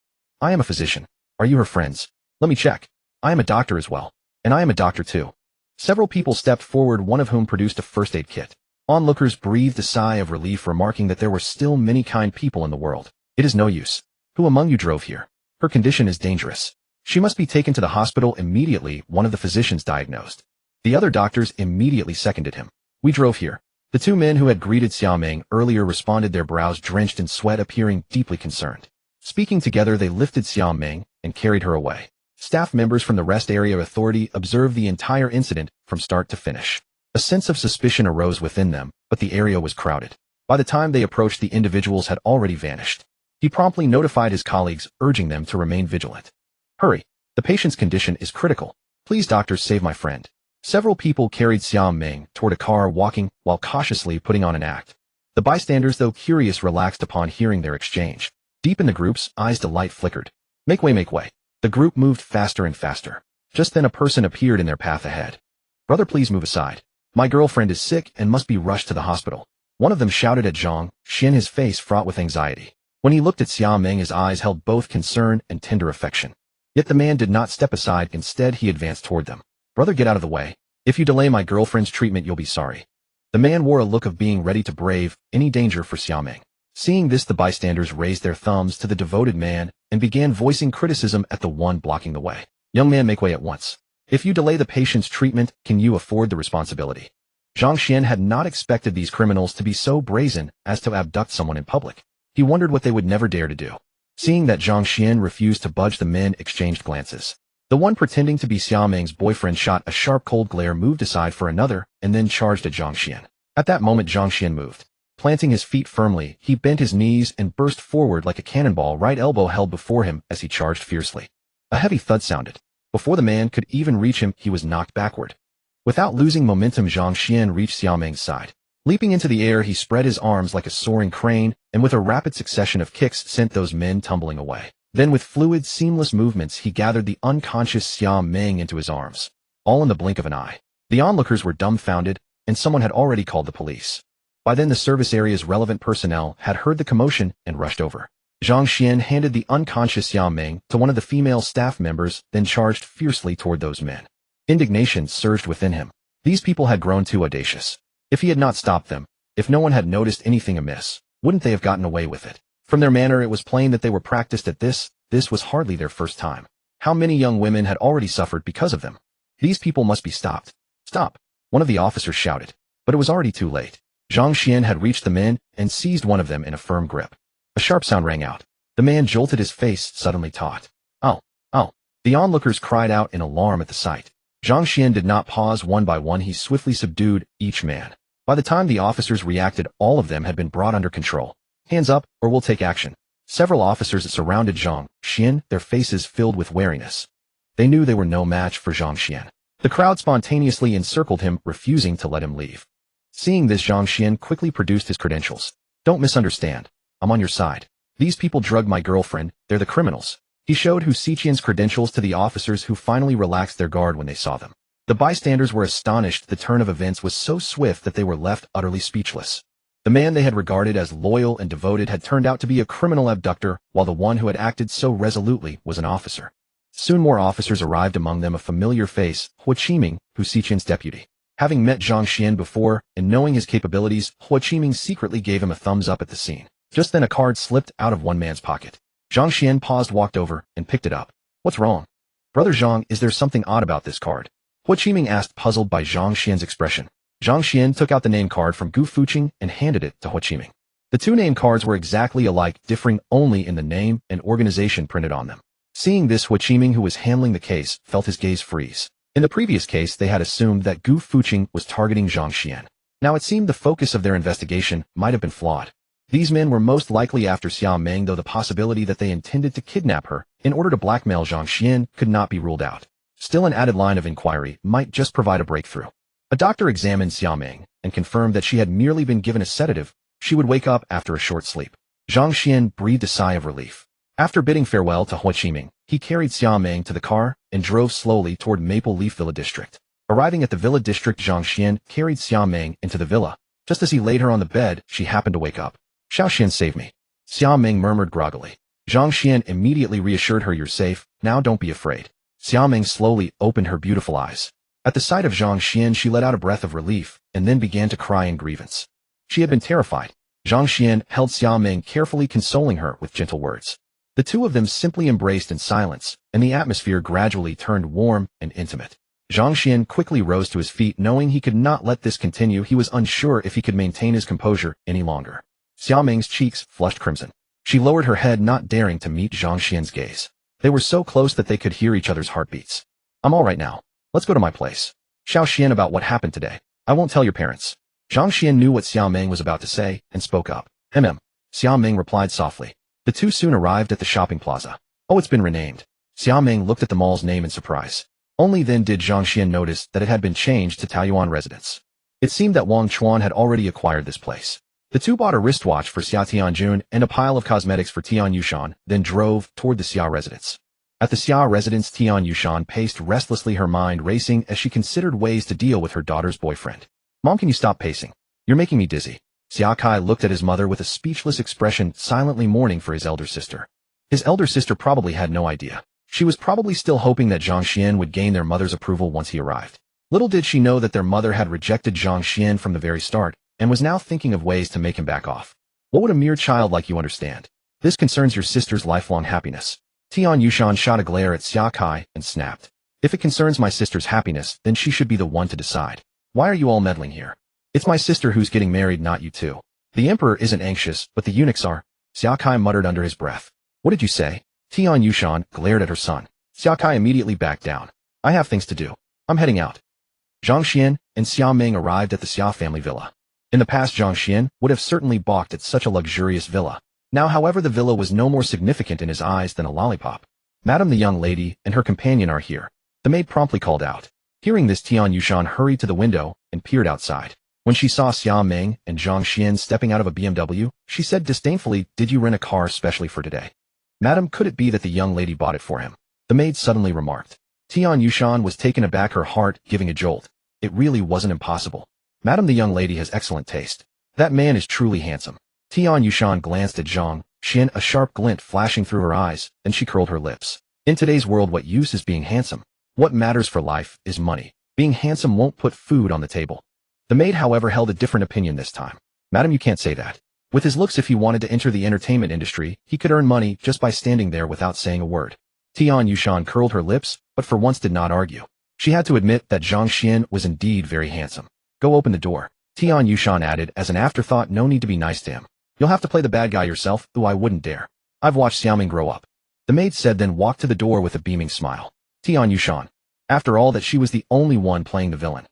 I am a physician. Are you her friends? Let me check. I am a doctor as well. And I am a doctor too. Several people stepped forward, one of whom produced a first aid kit. Onlookers breathed a sigh of relief, remarking that there were still many kind people in the world. It is no use. Who among you drove here? Her condition is dangerous. She must be taken to the hospital immediately, one of the physicians diagnosed. The other doctors immediately seconded him. We drove here. The 2 men who had greeted Xia Ming earlier responded, their brows drenched in sweat, appearing deeply concerned. Speaking together, they lifted Xia Ming and carried her away. Staff members from the Rest Area Authority observed the entire incident from start to finish. A sense of suspicion arose within them, but the area was crowded. By the time they approached, the individuals had already vanished. He promptly notified his colleagues, urging them to remain vigilant. Hurry! The patient's condition is critical. Please, doctors, save my friend. Several people carried Xia Ming toward a car, walking while cautiously putting on an act. The bystanders, though curious, relaxed upon hearing their exchange. Deep in the group's eyes, delight flickered. Make way, make way. The group moved faster and faster. Just then a person appeared in their path ahead. Brother, please move aside. My girlfriend is sick and must be rushed to the hospital. One of them shouted at Zhang Xuan, his face fraught with anxiety. When he looked at Xia Ming, his eyes held both concern and tender affection. Yet the man did not step aside. Instead, he advanced toward them. Brother, get out of the way. If you delay my girlfriend's treatment, you'll be sorry. The man wore a look of being ready to brave any danger for Xia Ming. Seeing this, the bystanders raised their thumbs to the devoted man and began voicing criticism at the one blocking the way. Young man, make way at once. If you delay the patient's treatment, can you afford the responsibility? Zhang Xuan had not expected these criminals to be so brazen as to abduct someone in public. He wondered what they would never dare to do. Seeing that Zhang Xuan refused to budge, the men exchanged glances. The one pretending to be Xia Ming's boyfriend shot a sharp cold glare, moved aside for another, and then charged at Zhang Xuan. At that moment, Zhang Xuan moved. Planting his feet firmly, he bent his knees and burst forward like a cannonball, right elbow held before him as he charged fiercely. A heavy thud sounded. Before the man could even reach him, he was knocked backward. Without losing momentum, Zhang Xuan reached Xia Ming's side. Leaping into the air, he spread his arms like a soaring crane, and with a rapid succession of kicks sent those men tumbling away. Then with fluid, seamless movements, he gathered the unconscious Xia Ming into his arms. All in the blink of an eye. The onlookers were dumbfounded, and someone had already called the police. By then the service area's relevant personnel had heard the commotion and rushed over. Zhang Xuan handed the unconscious Xia Ming to one of the female staff members, then charged fiercely toward those men. Indignation surged within him. These people had grown too audacious. If he had not stopped them, if no one had noticed anything amiss, wouldn't they have gotten away with it? From their manner, it was plain that they were practiced at this. This was hardly their first time. How many young women had already suffered because of them? These people must be stopped. Stop! One of the officers shouted. But it was already too late. Zhang Xuan had reached the men and seized one of them in a firm grip. A sharp sound rang out. The man jolted, his face suddenly taut. Ow! Ow! The onlookers cried out in alarm at the sight. Zhang Xuan did not pause. One by one, he swiftly subdued each man. By the time the officers reacted, all of them had been brought under control. Hands up, or we'll take action. Several officers surrounded Zhang Xuan, their faces filled with wariness. They knew they were no match for Zhang Xuan. The crowd spontaneously encircled him, refusing to let him leave. Seeing this, Zhang Xuan quickly produced his credentials. Don't misunderstand. I'm on your side. These people drugged my girlfriend. They're the criminals. He showed Hu Xiqian's credentials to the officers, who finally relaxed their guard when they saw them. The bystanders were astonished. The turn of events was so swift that they were left utterly speechless. The man they had regarded as loyal and devoted had turned out to be a criminal abductor, while the one who had acted so resolutely was an officer. Soon more officers arrived, among them a familiar face, Hu Qiming, Hu Xiqian's deputy. Having met Zhang Xuan before, and knowing his capabilities, Hu Qiming secretly gave him a thumbs up at the scene. Just then a card slipped out of one man's pocket. Zhang Xuan paused, walked over, and picked it up. What's wrong? Brother Zhang, is there something odd about this card? Hu Qiming asked, puzzled by Zhang Xuan's expression. Zhang Xuan took out the name card from Gu Fuqing and handed it to Hu Qiming. The two name cards were exactly alike, differing only in the name and organization printed on them. Seeing this, Hu Qiming, who was handling the case, felt his gaze freeze. In the previous case, they had assumed that Gu Fuqing was targeting Zhang Xuan. Now it seemed the focus of their investigation might have been flawed. These men were most likely after Xiao Meng, though the possibility that they intended to kidnap her in order to blackmail Zhang Xuan could not be ruled out. Still, an added line of inquiry might just provide a breakthrough. A doctor examined Xiao Meng and confirmed that she had merely been given a sedative. She would wake up after a short sleep. Zhang Xuan breathed a sigh of relief. After bidding farewell to Ho Chi Minh, he carried Xiao Meng to the car and drove slowly toward Maple Leaf Villa District. Arriving at the Villa District, Zhang Xuan carried Xiao Meng into the villa. Just as he laid her on the bed, she happened to wake up. Xiao Xuan, save me. Xiao Meng murmured groggily. Zhang Xuan immediately reassured her, you're safe, now don't be afraid. Xiao Meng slowly opened her beautiful eyes. At the sight of Zhang Xuan, she let out a breath of relief and then began to cry in grievance. She had been terrified. Zhang Xuan held Xiao Meng, carefully consoling her with gentle words. The two of them simply embraced in silence, and the atmosphere gradually turned warm and intimate. Zhang Xuan quickly rose to his feet, knowing he could not let this continue. He was unsure if he could maintain his composure any longer. Xiao Meng's cheeks flushed crimson. She lowered her head, not daring to meet Zhang Xuan's gaze. They were so close that they could hear each other's heartbeats. I'm all right now. Let's go to my place. Xiao Xuan, about what happened today. I won't tell your parents. Zhang Xuan knew what Xiao Meng was about to say and spoke up. Xiao Meng replied softly. The two soon arrived at the shopping plaza. Oh, it's been renamed. Xiao Meng looked at the mall's name in surprise. Only then did Zhang Xuan notice that it had been changed to Taoyuan Residence. It seemed that Wang Chuan had already acquired this place. The two bought a wristwatch for Xia Tianjun and a pile of cosmetics for Tian Yushan, then drove toward the Xia residence. At the Xia residence, Tian Yushan paced restlessly, her mind racing as she considered ways to deal with her daughter's boyfriend. Mom, can you stop pacing? You're making me dizzy. Xia Kai looked at his mother with a speechless expression, silently mourning for his elder sister. His elder sister probably had no idea. She was probably still hoping that Zhang Xuan would gain their mother's approval once he arrived. Little did she know that their mother had rejected Zhang Xuan from the very start, and was now thinking of ways to make him back off. What would a mere child like you understand? This concerns your sister's lifelong happiness. Tian Yushan shot a glare at Xia Kai and snapped. If it concerns my sister's happiness, then she should be the one to decide. Why are you all meddling here? It's my sister who's getting married, not you two. The emperor isn't anxious, but the eunuchs are. Xia Kai muttered under his breath. What did you say? Tian Yushan glared at her son. Xia Kai immediately backed down. I have things to do. I'm heading out. Zhang Xuan and Xiao Meng arrived at the Xia family villa. In the past, Zhang Xuan would have certainly balked at such a luxurious villa. Now, however, the villa was no more significant in his eyes than a lollipop. Madam, the young lady and her companion are here. The maid promptly called out. Hearing this, Tian Yushan hurried to the window and peered outside. When she saw Xiao Meng and Zhang Xuan stepping out of a BMW, she said disdainfully, did you rent a car specially for today? Madam, could it be that the young lady bought it for him? The maid suddenly remarked. Tian Yushan was taken aback, her heart giving a jolt. It really wasn't impossible. Madam, the young lady has excellent taste. That man is truly handsome. Tian Yushan glanced at Zhang Xuan, a sharp glint flashing through her eyes, then she curled her lips. In today's world, what use is being handsome? What matters for life is money. Being handsome won't put food on the table. The maid, however, held a different opinion this time. Madam, you can't say that. With his looks, if he wanted to enter the entertainment industry, he could earn money just by standing there without saying a word. Tian Yushan curled her lips, but for once did not argue. She had to admit that Zhang Xuan was indeed very handsome. Go open the door. Tian Yushan added as an afterthought, no need to be nice to him. You'll have to play the bad guy yourself, though I wouldn't dare. I've watched Xiao Ming grow up. The maid said, then walked to the door with a beaming smile. Tian Yushan. After all, that she was the only one playing the villain.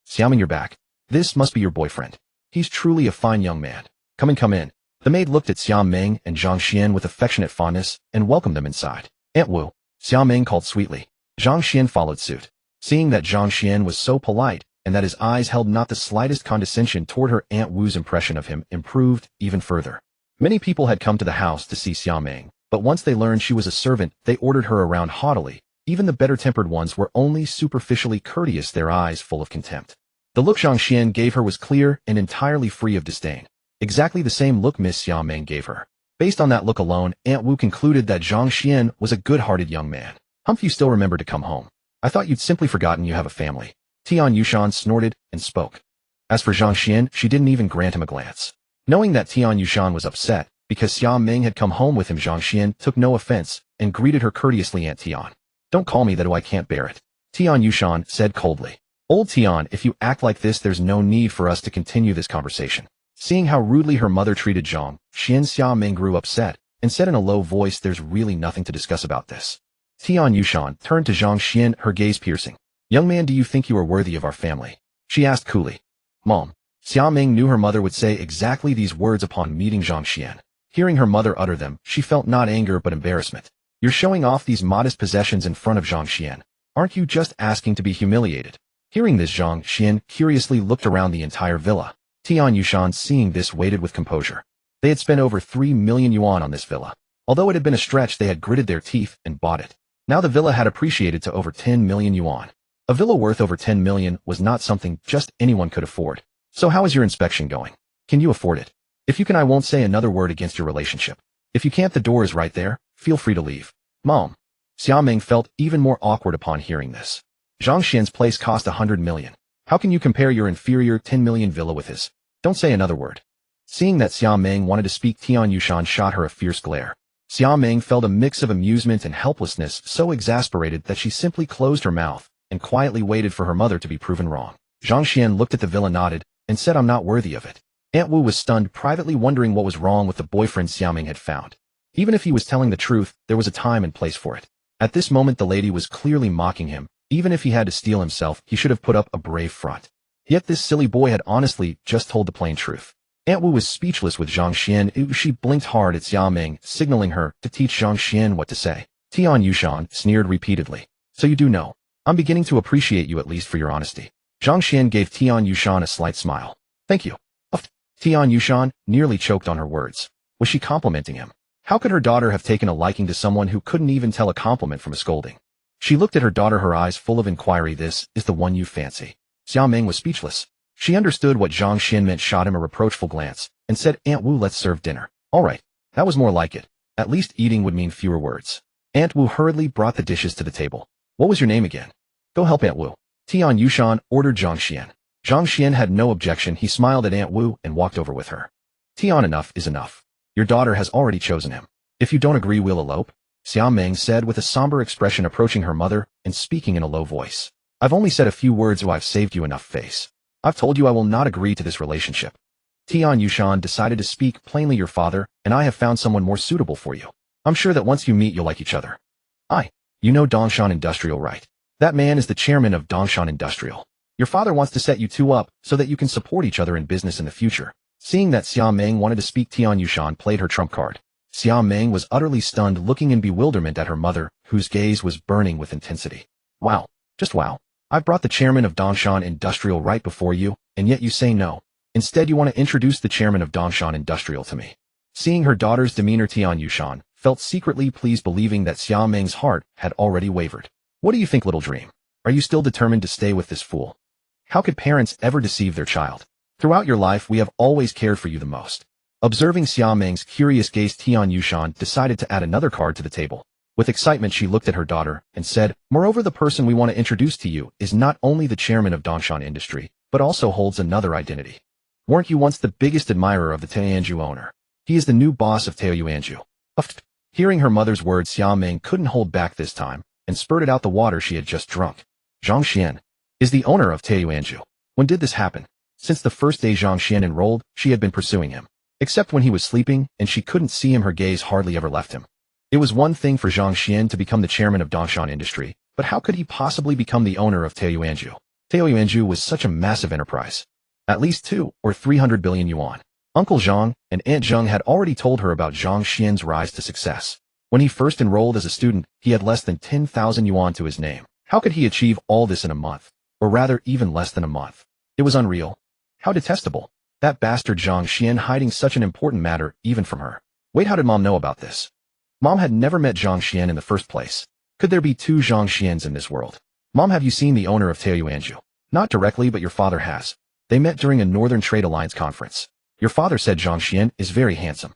Xiao Ming, you're back. This must be your boyfriend. He's truly a fine young man. Come in. The maid looked at Xiao Meng and Zhang Xuan with affectionate fondness and welcomed them inside. Aunt Wu, Xiao Meng called sweetly. Zhang Xuan followed suit. Seeing that Zhang Xuan was so polite and that his eyes held not the slightest condescension toward her, Aunt Wu's impression of him improved even further. Many people had come to the house to see Xiao Meng, but once they learned she was a servant, they ordered her around haughtily. Even the better-tempered ones were only superficially courteous, their eyes full of contempt. The look Zhang Xuan gave her was clear and entirely free of disdain. Exactly the same look Miss Xiao Meng gave her. Based on that look alone, Aunt Wu concluded that Zhang Xuan was a good-hearted young man. Humph, you still remember to come home. I thought you'd simply forgotten you have a family. Tian Yushan snorted and spoke. As for Zhang Xuan, she didn't even grant him a glance. Knowing that Tian Yushan was upset because Xiao Meng had come home with him, Zhang Xuan took no offense and greeted her courteously. Aunt Tian. Don't call me that, I can't bear it. Tian Yushan said coldly. Old Tian, if you act like this, there's no need for us to continue this conversation. Seeing how rudely her mother treated Zhang Xuan, Xiao Meng grew upset and said in a low voice, there's really nothing to discuss about this. Tian Yushan turned to Zhang Xuan, her gaze piercing. Young man, do you think you are worthy of our family? She asked coolly. Mom. Xia Ming knew her mother would say exactly these words upon meeting Zhang Xuan. Hearing her mother utter them, she felt not anger but embarrassment. You're showing off these modest possessions in front of Zhang Xuan. Aren't you just asking to be humiliated? Hearing this, Zhang Xuan curiously looked around the entire villa. Tian Yushan, seeing this, waited with composure. They had spent over 3 million yuan on this villa. Although it had been a stretch, they had gritted their teeth and bought it. Now the villa had appreciated to over 10 million yuan. A villa worth over 10 million was not something just anyone could afford. So how is your inspection going? Can you afford it? If you can, I won't say another word against your relationship. If you can't, the door is right there. Feel free to leave. Mom. Xia Ming felt even more awkward upon hearing this. Zhang Xuan's place cost 100 million. How can you compare your inferior 10 million villa with his? Don't say another word. Seeing that Xia Ming wanted to speak, Tian Yushan shot her a fierce glare. Xia Ming felt a mix of amusement and helplessness, so exasperated that she simply closed her mouth and quietly waited for her mother to be proven wrong. Zhang Xuan looked at the villa, nodded, and said, I'm not worthy of it. Aunt Wu was stunned, privately wondering what was wrong with the boyfriend Xia Ming had found. Even if he was telling the truth, there was a time and place for it. At this moment the lady was clearly mocking him. Even if he had to steel himself, he should have put up a brave front. Yet this silly boy had honestly just told the plain truth. Aunt Wu was speechless with Zhang Xuan. She blinked hard at Xia Ming, signaling her to teach Zhang Xuan what to say. Tian Yushan sneered repeatedly. So you do know. I'm beginning to appreciate you, at least for your honesty. Zhang Xuan gave Tian Yushan a slight smile. Thank you. Tian Yushan nearly choked on her words. Was she complimenting him? How could her daughter have taken a liking to someone who couldn't even tell a compliment from a scolding? She looked at her daughter, her eyes full of inquiry. This is the one you fancy. Xia Ming was speechless. She understood what Zhang Xuan meant, shot him a reproachful glance, and said, Aunt Wu, let's serve dinner. All right. That was more like it. At least eating would mean fewer words. Aunt Wu hurriedly brought the dishes to the table. What was your name again? Go help Aunt Wu. Tian Yushan ordered Zhang Xuan. Zhang Xuan had no objection. He smiled at Aunt Wu and walked over with her. Tian, enough is enough. Your daughter has already chosen him. If you don't agree, we'll elope. Xia Ming said with a somber expression, approaching her mother and speaking in a low voice. I've only said a few words, so I've saved you enough face. I've told you I will not agree to this relationship. Tian Yushan decided to speak plainly. Your father and I have found someone more suitable for you. I'm sure that once you meet, you'll like each other. You know Dongshan Industrial, right? That man is the chairman of Dongshan Industrial. Your father wants to set you two up so that you can support each other in business in the future. Seeing that Xia Ming wanted to speak, Tian Yushan played her trump card. Xia Ming was utterly stunned, looking in bewilderment at her mother, whose gaze was burning with intensity. Wow. Just wow. I've brought the chairman of Dongshan Industrial right before you, and yet you say no. Instead, you want to introduce the chairman of Dongshan Industrial to me. Seeing her daughter's demeanor, Tian Yushan felt secretly pleased, believing that Xia Ming's heart had already wavered. What do you think, little dream? Are you still determined to stay with this fool? How could parents ever deceive their child? Throughout your life, we have always cared for you the most. Observing Xia Ming's curious gaze, Tian Yushan decided to add another card to the table. With excitement, she looked at her daughter and said, moreover, the person we want to introduce to you is not only the chairman of Dongshan Industry, but also holds another identity. Weren't you once the biggest admirer of the Taoyuanju owner? He is the new boss of Taoyuanju. Hearing her mother's words, Xia Ming couldn't hold back this time and spurted out the water she had just drunk. Zhang Xuan is the owner of Taoyuanju. When did this happen? Since the first day Zhang Xuan enrolled, she had been pursuing him. Except when he was sleeping and she couldn't see him, her gaze hardly ever left him. It was one thing for Zhang Xuan to become the chairman of Dongshan Industry, but how could he possibly become the owner of Taoyuanju? Taoyuanju was such a massive enterprise. At least 200 or 300 billion yuan. Uncle Zhang and Aunt Zheng had already told her about Zhang Xuan's rise to success. When he first enrolled as a student, he had less than 10,000 yuan to his name. How could he achieve all this in a month? Or rather, even less than a month. It was unreal. How detestable. That bastard Zhang Xuan hiding such an important matter even from her. Wait, how did Mom know about this? Mom had never met Zhang Xuan in the first place. Could there be two Zhang Xuans in this world? Mom, have you seen the owner of Taoyuanju? Not directly, but your father has. They met during a Northern Trade Alliance conference. Your father said Zhang Xuan is very handsome.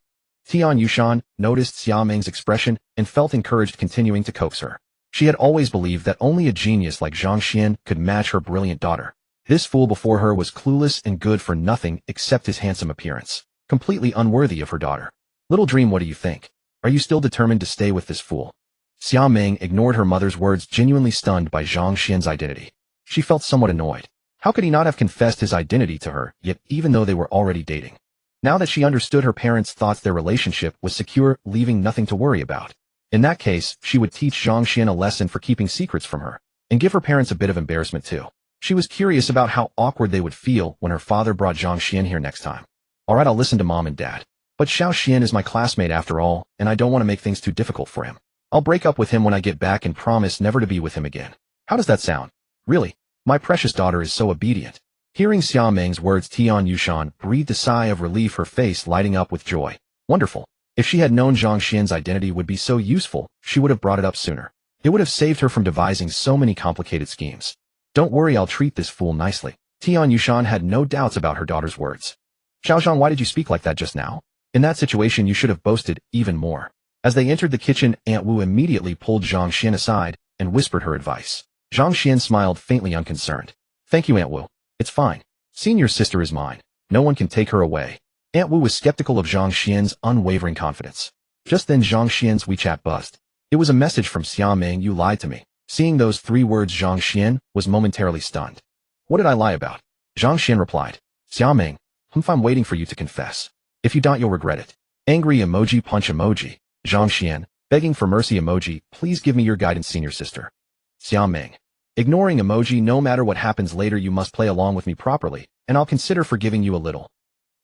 Tian Yushan noticed Xia Ming's expression and felt encouraged, continuing to coax her. She had always believed that only a genius like Zhang Xuan could match her brilliant daughter. This fool before her was clueless and good for nothing except his handsome appearance, completely unworthy of her daughter. Little dream, what do you think? Are you still determined to stay with this fool? Xia Ming ignored her mother's words, genuinely stunned by Zhang Xuan's identity. She felt somewhat annoyed. How could he not have confessed his identity to her, yet even though they were already dating? Now that she understood her parents' thoughts, their relationship was secure, leaving nothing to worry about. In that case, she would teach Zhang Xuan a lesson for keeping secrets from her. and give her parents a bit of embarrassment too. She was curious about how awkward they would feel when her father brought Zhang Xuan here next time. Alright, I'll listen to mom and dad. But Xiao Xian is my classmate after all, and I don't want to make things too difficult for him. I'll break up with him when I get back and promise never to be with him again. How does that sound? Really? My precious daughter is so obedient. Hearing Xia Meng's words, Tian Yushan breathed a sigh of relief, her face lighting up with joy. Wonderful. If she had known Zhang Xian's identity would be so useful, she would have brought it up sooner. It would have saved her from devising so many complicated schemes. Don't worry, I'll treat this fool nicely. Tian Yushan had no doubts about her daughter's words. Xiaozhang, why did you speak like that just now? In that situation you should have boasted even more. As they entered the kitchen, Aunt Wu immediately pulled Zhang Xian aside and whispered her advice. Zhang Xian smiled faintly unconcerned. Thank you, Aunt Wu. It's fine. Senior's sister is mine. No one can take her away. Aunt Wu was skeptical of Zhang Xian's unwavering confidence. Just then Zhang Xian's WeChat buzzed. It was a message from Xia Meng. You lied to me. Seeing those 3 words, Zhang Xian was momentarily stunned. What did I lie about? Zhang Xian replied. Xia Meng, I'm waiting for you to confess. If you don't, you'll regret it. Angry emoji, punch emoji. Zhang Xian, begging for mercy emoji, please give me your guidance, senior sister. Xia Meng, ignoring emoji, no matter what happens later you must play along with me properly, and I'll consider forgiving you a little.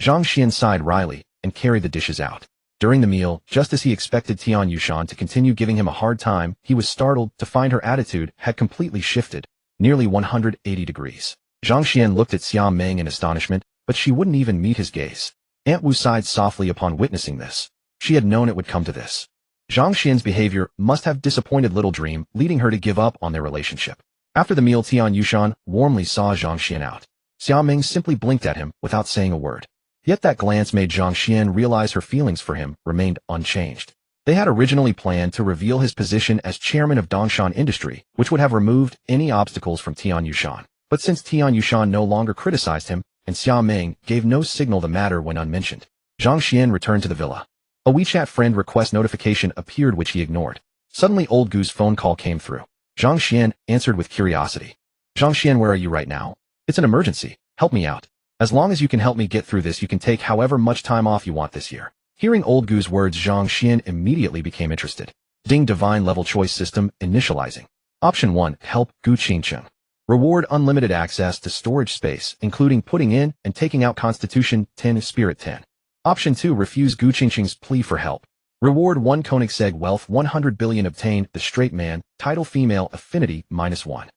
Zhang Xian sighed wryly and carried the dishes out. During the meal, just as he expected Tian Yushan to continue giving him a hard time, he was startled to find her attitude had completely shifted, nearly 180 degrees. Zhang Xian looked at Xia Meng in astonishment, but she wouldn't even meet his gaze. Aunt Wu sighed softly upon witnessing this. She had known it would come to this. Zhang Xian's behavior must have disappointed Little Dream, leading her to give up on their relationship. After the meal, Tian Yushan warmly saw Zhang Xian out. Xia Meng simply blinked at him without saying a word. Yet that glance made Zhang Xian realize her feelings for him remained unchanged. They had originally planned to reveal his position as chairman of Dongshan Industry, which would have removed any obstacles from Tian Yushan. But since Tian Yushan no longer criticized him, and Xia Meng gave no signal, the matter went unmentioned. Zhang Xian returned to the villa. A WeChat friend request notification appeared which he ignored. Suddenly Old Gu's phone call came through. Zhang Xian answered with curiosity. Zhang Xian, where are you right now? It's an emergency. Help me out. As long as you can help me get through this, you can take however much time off you want this year. Hearing Old Gu's words, Zhang Xian immediately became interested. Ding, divine level choice system initializing. Option 1, help Gu Qingcheng. Reward unlimited access to storage space, including putting in and taking out Constitution 10 Spirit 10. Option 2, refuse Gu Qingcheng's plea for help. Reward 1 Koenigsegg wealth 100 billion, obtain the straight man, title female, affinity -1.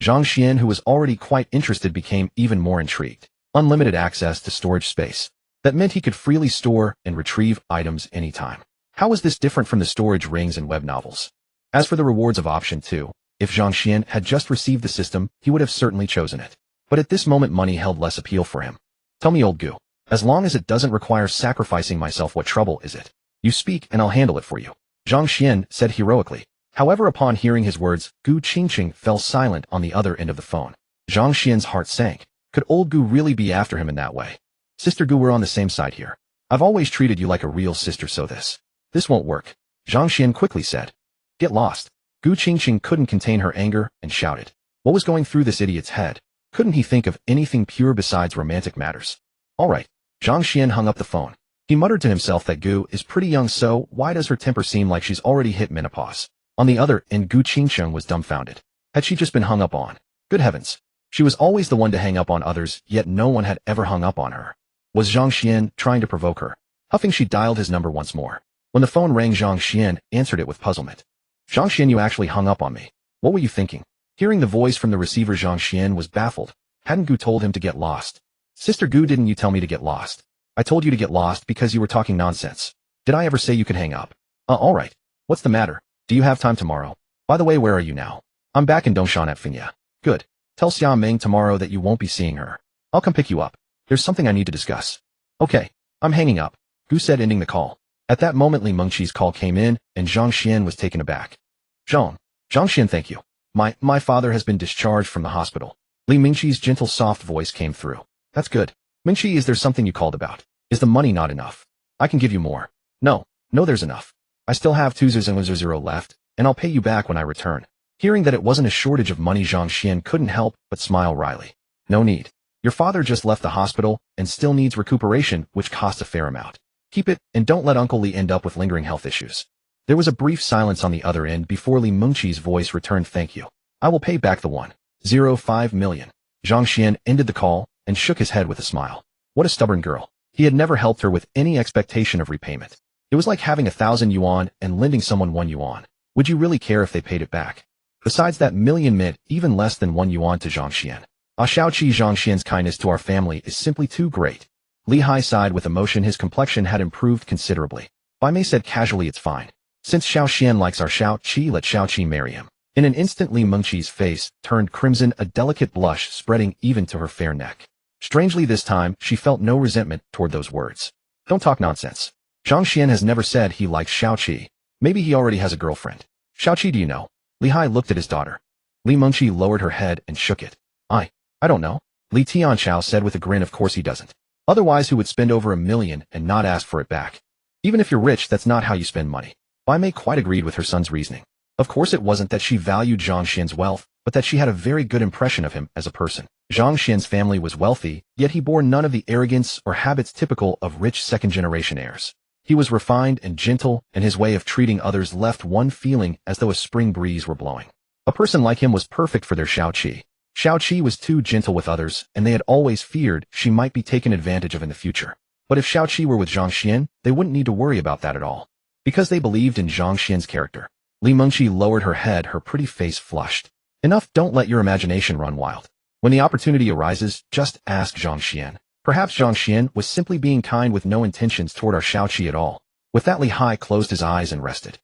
Zhang Xian, who was already quite interested, became even more intrigued. Unlimited access to storage space. That meant he could freely store and retrieve items anytime. How was this different from the storage rings and web novels? As for the rewards of option 2, if Zhang Xian had just received the system, he would have certainly chosen it. But at this moment money held less appeal for him. Tell me, Old Gu, as long as it doesn't require sacrificing myself, what trouble is it? You speak and I'll handle it for you. Zhang Xian said heroically. However, upon hearing his words, Gu Qingcheng fell silent on the other end of the phone. Zhang Xian's heart sank. Could Old Gu really be after him in that way? Sister Gu, we're on the same side here. I've always treated you like a real sister, so this won't work. Zhang Xian quickly said. Get lost. Gu Qingcheng couldn't contain her anger and shouted. What was going through this idiot's head? Couldn't he think of anything pure besides romantic matters? All right. Zhang Xian hung up the phone. He muttered to himself that Gu is pretty young, so why does her temper seem like she's already hit menopause? On the other end, Gu Qingcheng was dumbfounded. Had she just been hung up on? Good heavens. She was always the one to hang up on others, yet no one had ever hung up on her. Was Zhang Xian trying to provoke her? Huffing, she dialed his number once more. When the phone rang, Zhang Xian answered it with puzzlement. Zhang Xian, you actually hung up on me. What were you thinking? Hearing the voice from the receiver, Zhang Xian was baffled. Hadn't Gu told him to get lost? Sister Gu, didn't you tell me to get lost? I told you to get lost because you were talking nonsense. Did I ever say you could hang up? All right. What's the matter? Do you have time tomorrow? By the way, where are you now? I'm back in Dongshan at Finya. Good. Tell Xia Meng tomorrow that you won't be seeing her. I'll come pick you up. There's something I need to discuss. Okay. I'm hanging up, Gu said, ending the call. At that moment, Li Mengqi's call came in, and Zhang Xian was taken aback. Zhang Xian, thank you. My father has been discharged from the hospital. Li Mengqi's gentle, soft voice came through. That's good. Mengqi, is there something you called about? Is the money not enough? I can give you more. No, there's enough. I still have 200 left, and I'll pay you back when I return. Hearing that it wasn't a shortage of money, Zhang Xian couldn't help but smile wryly. No need. Your father just left the hospital and still needs recuperation, which costs a fair amount. Keep it, and don't let Uncle Li end up with lingering health issues. There was a brief silence on the other end before Li Mengqi's voice returned. Thank you. I will pay back the 1.05 million. Zhang Xuan ended the call and shook his head with a smile. What a stubborn girl. He had never helped her with any expectation of repayment. It was like having 1,000 yuan and lending someone 1 yuan. Would you really care if they paid it back? Besides, that million meant even less than 1 yuan to Zhang Xuan. Xiaoqi, Zhang Xuan's kindness to our family is simply too great. Li Hai sighed with emotion. His complexion had improved considerably. Bai Mei said casually, it's fine. Since Xiao Xian likes our Xiaoqi, let Xiaoqi marry him. In an instant, Li Mengqi's face turned crimson, a delicate blush spreading even to her fair neck. Strangely, this time, she felt no resentment toward those words. Don't talk nonsense. Zhang Xuan has never said he likes Xiaoqi. Maybe he already has a girlfriend. Xiaoqi, do you know? Li Hai looked at his daughter. Li Mengqi lowered her head and shook it. I don't know. Li Tianchao said with a grin, of course he doesn't. Otherwise, who would spend over 1 million and not ask for it back? Even if you're rich, that's not how you spend money. Bai Mei quite agreed with her son's reasoning. Of course, it wasn't that she valued Zhang Xuan's wealth, but that she had a very good impression of him as a person. Zhang Xuan's family was wealthy, yet he bore none of the arrogance or habits typical of rich second-generation heirs. He was refined and gentle, and his way of treating others left one feeling as though a spring breeze were blowing. A person like him was perfect for their Xiaoqi. Xiaoqi was too gentle with others, and they had always feared she might be taken advantage of in the future. But if Xiaoqi were with Zhang Xuan, they wouldn't need to worry about that at all. Because they believed in Zhang Xuan's character. Li Mengqi lowered her head, her pretty face flushed. Enough, don't let your imagination run wild. When the opportunity arises, just ask Zhang Xuan. Perhaps Zhang Xuan was simply being kind with no intentions toward our Xiaoqi at all. With that, Li Hai closed his eyes and rested.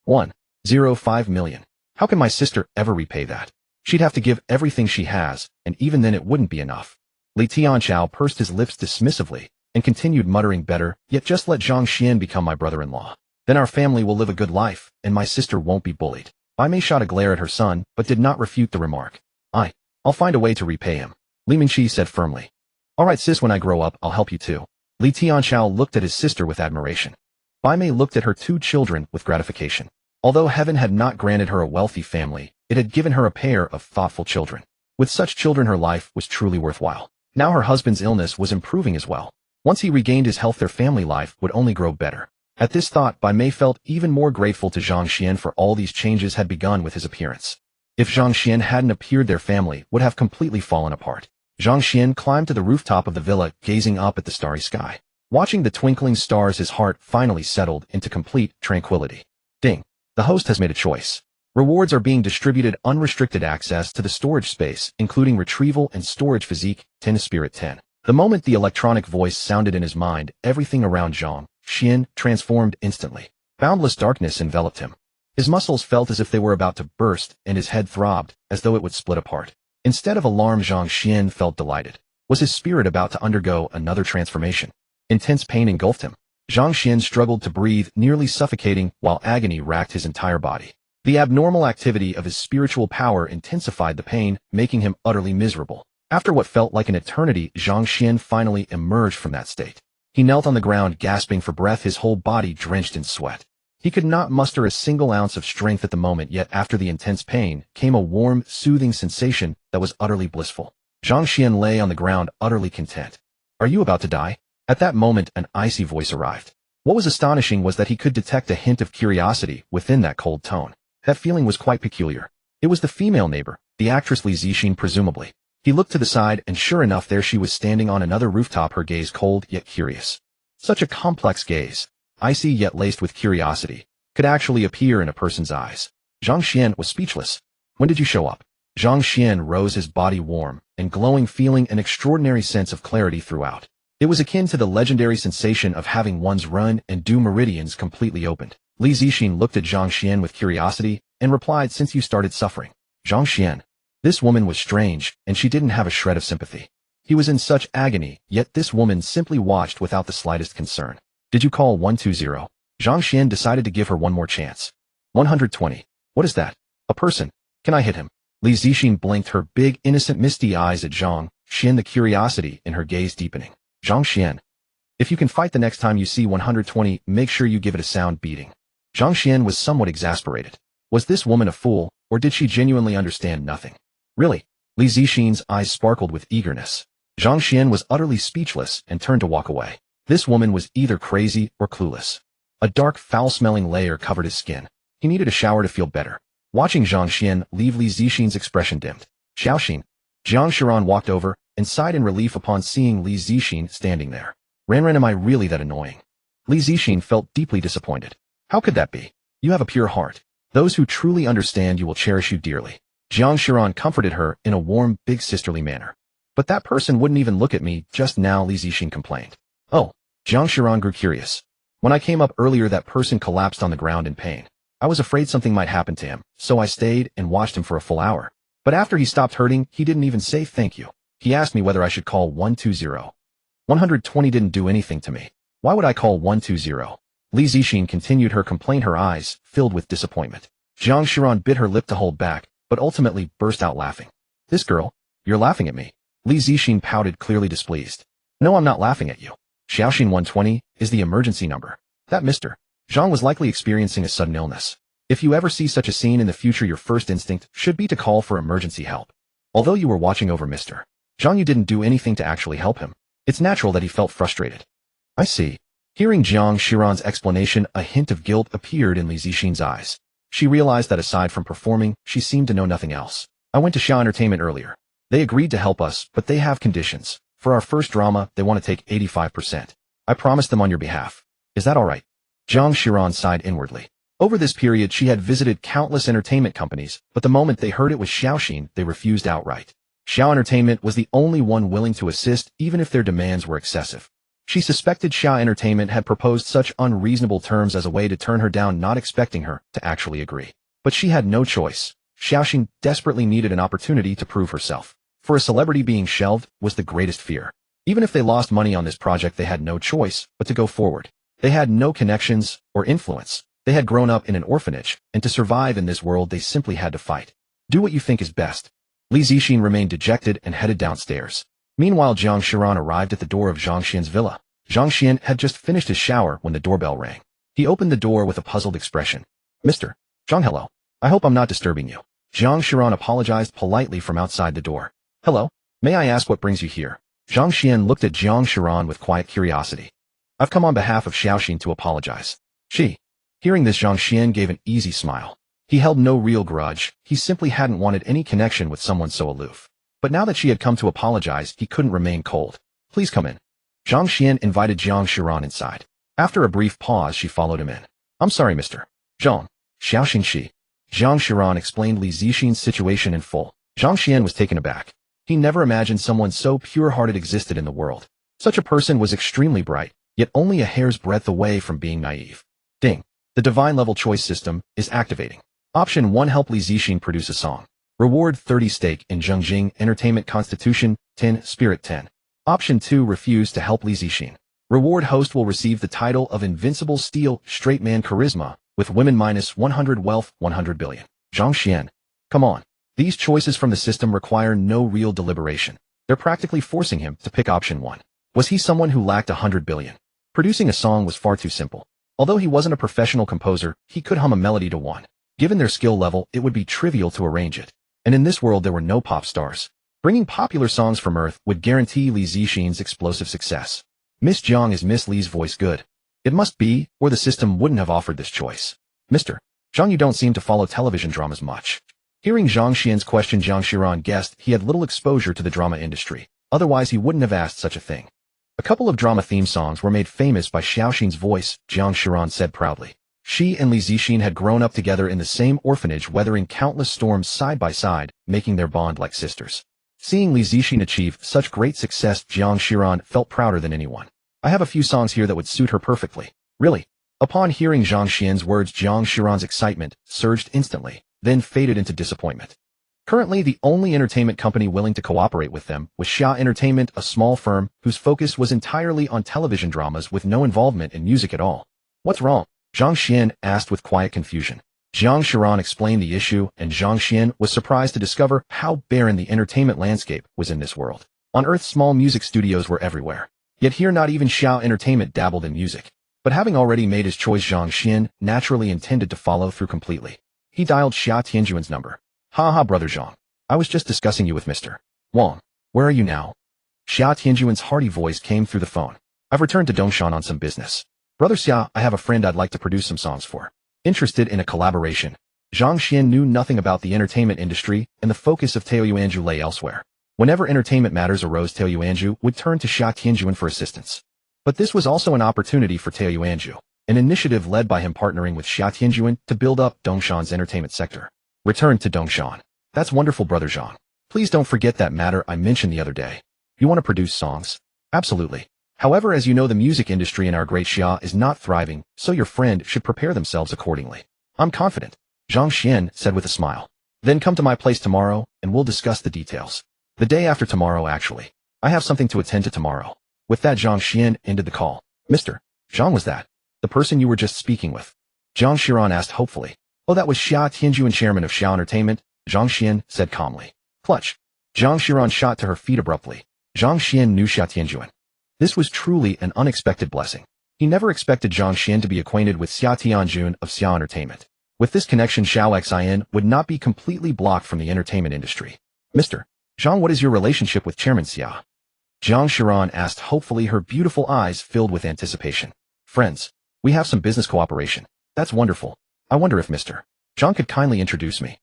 1.05 million. How can my sister ever repay that? She'd have to give everything she has, and even then it wouldn't be enough. Li Tianchao pursed his lips dismissively and continued muttering, better yet just let Zhang Xuan become my brother-in-law. Then our family will live a good life, and my sister won't be bullied. Bai Mei shot a glare at her son, but did not refute the remark. I'll find a way to repay him, Li Mengqi said firmly. All right, sis, when I grow up, I'll help you too. Li Tianchao looked at his sister with admiration. Bai Mei looked at her 2 children with gratification. Although heaven had not granted her a wealthy family, it had given her a pair of thoughtful children. With such children, her life was truly worthwhile. Now her husband's illness was improving as well. Once he regained his health, their family life would only grow better. At this thought, Bai Mei felt even more grateful to Zhang Xuan, for all these changes had begun with his appearance. If Zhang Xuan hadn't appeared, their family would have completely fallen apart. Zhang Xuan climbed to the rooftop of the villa, gazing up at the starry sky. Watching the twinkling stars, his heart finally settled into complete tranquility. Ding! The host has made a choice. Rewards are being distributed. Unrestricted access to the storage space, including retrieval and storage physique, 10 spirit 10. The moment the electronic voice sounded in his mind, everything around Zhang Xuan transformed instantly. Boundless darkness enveloped him. His muscles felt as if they were about to burst, and his head throbbed, as though it would split apart. Instead of alarm, Zhang Xuan felt delighted. Was his spirit about to undergo another transformation? Intense pain engulfed him. Zhang Xuan struggled to breathe, nearly suffocating, while agony racked his entire body. The abnormal activity of his spiritual power intensified the pain, making him utterly miserable. After what felt like an eternity, Zhang Xuan finally emerged from that state. He knelt on the ground, gasping for breath, his whole body drenched in sweat. He could not muster a single ounce of strength at the moment, yet after the intense pain came a warm, soothing sensation that was utterly blissful. Zhang Xuan lay on the ground, utterly content. Are you about to die? At that moment, an icy voice arrived. What was astonishing was that he could detect a hint of curiosity within that cold tone. That feeling was quite peculiar. It was the female neighbor, the actress Li Zixin presumably. He looked to the side, and sure enough, there she was standing on another rooftop, her gaze cold yet curious. Such a complex gaze, icy yet laced with curiosity, could actually appear in a person's eyes. Zhang Xuan was speechless. When did you show up? Zhang Xuan rose, his body warm and glowing, feeling an extraordinary sense of clarity throughout. It was akin to the legendary sensation of having one's run and do meridians completely opened. Li Zixin looked at Zhang Xuan with curiosity and replied, since you started suffering. Zhang Xuan. This woman was strange, and she didn't have a shred of sympathy. He was in such agony, yet this woman simply watched without the slightest concern. Did you call 120? Zhang Xuan decided to give her one more chance. 120. What is that? A person. Can I hit him? Li Zixin blinked her big, innocent, misty eyes at Zhang Xuan, the curiosity in her gaze deepening. Zhang Xuan. If you can fight the next time you see 120, make sure you give it a sound beating. Zhang Xuan was somewhat exasperated. Was this woman a fool, or did she genuinely understand nothing? Really? Li Zixin's eyes sparkled with eagerness. Zhang Xuan was utterly speechless and turned to walk away. This woman was either crazy or clueless. A dark, foul-smelling layer covered his skin. He needed a shower to feel better. Watching Zhang Xuan leave, Li Zixin's expression dimmed. Xiaoxin. Zhang Xuan walked over and sighed in relief upon seeing Li Zixin standing there. Ranran, am I really that annoying? Li Zixin felt deeply disappointed. How could that be? You have a pure heart. Those who truly understand you will cherish you dearly. Zhang Xuan comforted her in a warm, big sisterly manner. But that person wouldn't even look at me just now, Li Zixin complained. Oh. Zhang Xuan grew curious. When I came up earlier, that person collapsed on the ground in pain. I was afraid something might happen to him, so I stayed and watched him for a full hour. But after he stopped hurting, he didn't even say thank you. He asked me whether I should call 120. 120 didn't do anything to me. Why would I call 120? Li Zixin continued her complaint, her eyes filled with disappointment. Zhang Xuan bit her lip to hold back, but ultimately burst out laughing. This girl? You're laughing at me. Li Zixin pouted, clearly displeased. No, I'm not laughing at you. Xiaoxin 120 is the emergency number. That Mr. Zhang was likely experiencing a sudden illness. If you ever see such a scene in the future, your first instinct should be to call for emergency help. Although you were watching over Mr. Zhang, you didn't do anything to actually help him. It's natural that he felt frustrated. I see. Hearing Zhang Xuan's explanation, a hint of guilt appeared in Li Zixin's eyes. She realized that aside from performing, she seemed to know nothing else. I went to Xia Entertainment earlier. They agreed to help us, but they have conditions. For our first drama, they want to take 85%. I promised them on your behalf. Is that all right? Zhang Xuan sighed inwardly. Over this period, she had visited countless entertainment companies, but the moment they heard it was Xiaoxin, they refused outright. Xia Entertainment was the only one willing to assist, even if their demands were excessive. She suspected Xia Entertainment had proposed such unreasonable terms as a way to turn her down, not expecting her to actually agree. But she had no choice. Xiaoxin desperately needed an opportunity to prove herself. For a celebrity, being shelved was the greatest fear. Even if they lost money on this project, they had no choice but to go forward. They had no connections or influence. They had grown up in an orphanage, and to survive in this world, they simply had to fight. Do what you think is best. Li Zixin remained dejected and headed downstairs. Meanwhile, Zhang Xuan arrived at the door of Zhang Xian's villa. Zhang Xuan had just finished his shower when the doorbell rang. He opened the door with a puzzled expression. Mr. Zhang, hello. I hope I'm not disturbing you. Zhang Xuan apologized politely from outside the door. Hello. May I ask what brings you here? Zhang Xuan looked at Zhang Xuan with quiet curiosity. I've come on behalf of Xiaoxin to apologize. Hearing this, Zhang Xuan gave an easy smile. He held no real grudge. He simply hadn't wanted any connection with someone so aloof. But now that she had come to apologize, he couldn't remain cold. Please come in. Zhang Xuan invited Zhang Xuan inside. After a brief pause, she followed him in. I'm sorry, Mr. Zhang. Xiaoxin she. Zhang Xuan explained Li Zixin's situation in full. Zhang Xuan was taken aback. He never imagined someone so pure-hearted existed in the world. Such a person was extremely bright, yet only a hair's breadth away from being naive. Ding. The divine level choice system is activating. Option 1, help Li Zixin produce a song. Reward 30 stake in Zhengjing Entertainment Constitution 10 Spirit 10. Option 2, refuse to help Li Zixin. Reward host will receive the title of Invincible Steel Straight Man Charisma with women minus 100 wealth 100 billion. Zhang Xuan. Come on. These choices from the system require no real deliberation. They're practically forcing him to pick option 1. Was he someone who lacked 100 billion? Producing a song was far too simple. Although he wasn't a professional composer, he could hum a melody to one. Given their skill level, it would be trivial to arrange it. And in this world, there were no pop stars. Bringing popular songs from Earth would guarantee Li Zixin's explosive success. Miss Zhang, is Miss Li's voice good? It must be, or the system wouldn't have offered this choice. Mr. Zhang, you don't seem to follow television dramas much. Hearing Zhang Xian's question, Zhang Xuan guessed he had little exposure to the drama industry. Otherwise, he wouldn't have asked such a thing. A couple of drama theme songs were made famous by Xiaoxin's voice, Zhang Xuan said proudly. She and Li Zixin had grown up together in the same orphanage, weathering countless storms side by side, making their bond like sisters. Seeing Li Zixin achieve such great success, Zhang Xuan felt prouder than anyone. I have a few songs here that would suit her perfectly. Really? Upon hearing Zhang Xian's words, Zhang Xuan's excitement surged instantly, then faded into disappointment. Currently, the only entertainment company willing to cooperate with them was Xia Entertainment, a small firm whose focus was entirely on television dramas with no involvement in music at all. What's wrong? Zhang Xuan asked with quiet confusion. Zhang Xuan explained the issue, and Zhang Xuan was surprised to discover how barren the entertainment landscape was in this world. On Earth, small music studios were everywhere. Yet here, not even Xia Entertainment dabbled in music. But having already made his choice, Zhang Xuan naturally intended to follow through completely. He dialed Xia Tianjuan's number. Ha, brother Zhang. I was just discussing you with Mr. Wang. Where are you now? Xia Tianjuan's hearty voice came through the phone. I've returned to Dongshan on some business. Brother Xia, I have a friend I'd like to produce some songs for. Interested in a collaboration? Zhang Xuan knew nothing about the entertainment industry, and the focus of Tao Yuanzhu lay elsewhere. Whenever entertainment matters arose, Tao Yuanzhu would turn to Xia Tianjuan for assistance. But this was also an opportunity for Tao Yuanzhu, an initiative led by him partnering with Xia Tianjuan to build up Dongshan's entertainment sector. Return to Dongshan. That's wonderful, Brother Zhang. Please don't forget that matter I mentioned the other day. You want to produce songs? Absolutely. However, as you know, the music industry in our great Xia is not thriving, so your friend should prepare themselves accordingly. I'm confident, Zhang Xuan said with a smile. Then come to my place tomorrow, and we'll discuss the details. The day after tomorrow, actually. I have something to attend to tomorrow. With that, Zhang Xuan ended the call. Mr. Zhang, was that the person you were just speaking with? Zhang Xiran asked hopefully. Oh, that was Xia Tianjuan, chairman of Xia Entertainment, Zhang Xuan said calmly. Clutch. Zhang Xiran shot to her feet abruptly. Zhang Xuan knew Xia Tianjuan. This was truly an unexpected blessing. He never expected Zhang Xuan to be acquainted with Xia Tianjuan of Xia Entertainment. With this connection, Xiao Xin would not be completely blocked from the entertainment industry. Mr. Zhang, what is your relationship with Chairman Xia? Zhang Xiran asked hopefully, her beautiful eyes filled with anticipation. Friends, we have some business cooperation. That's wonderful. I wonder if Mr. Zhang could kindly introduce me.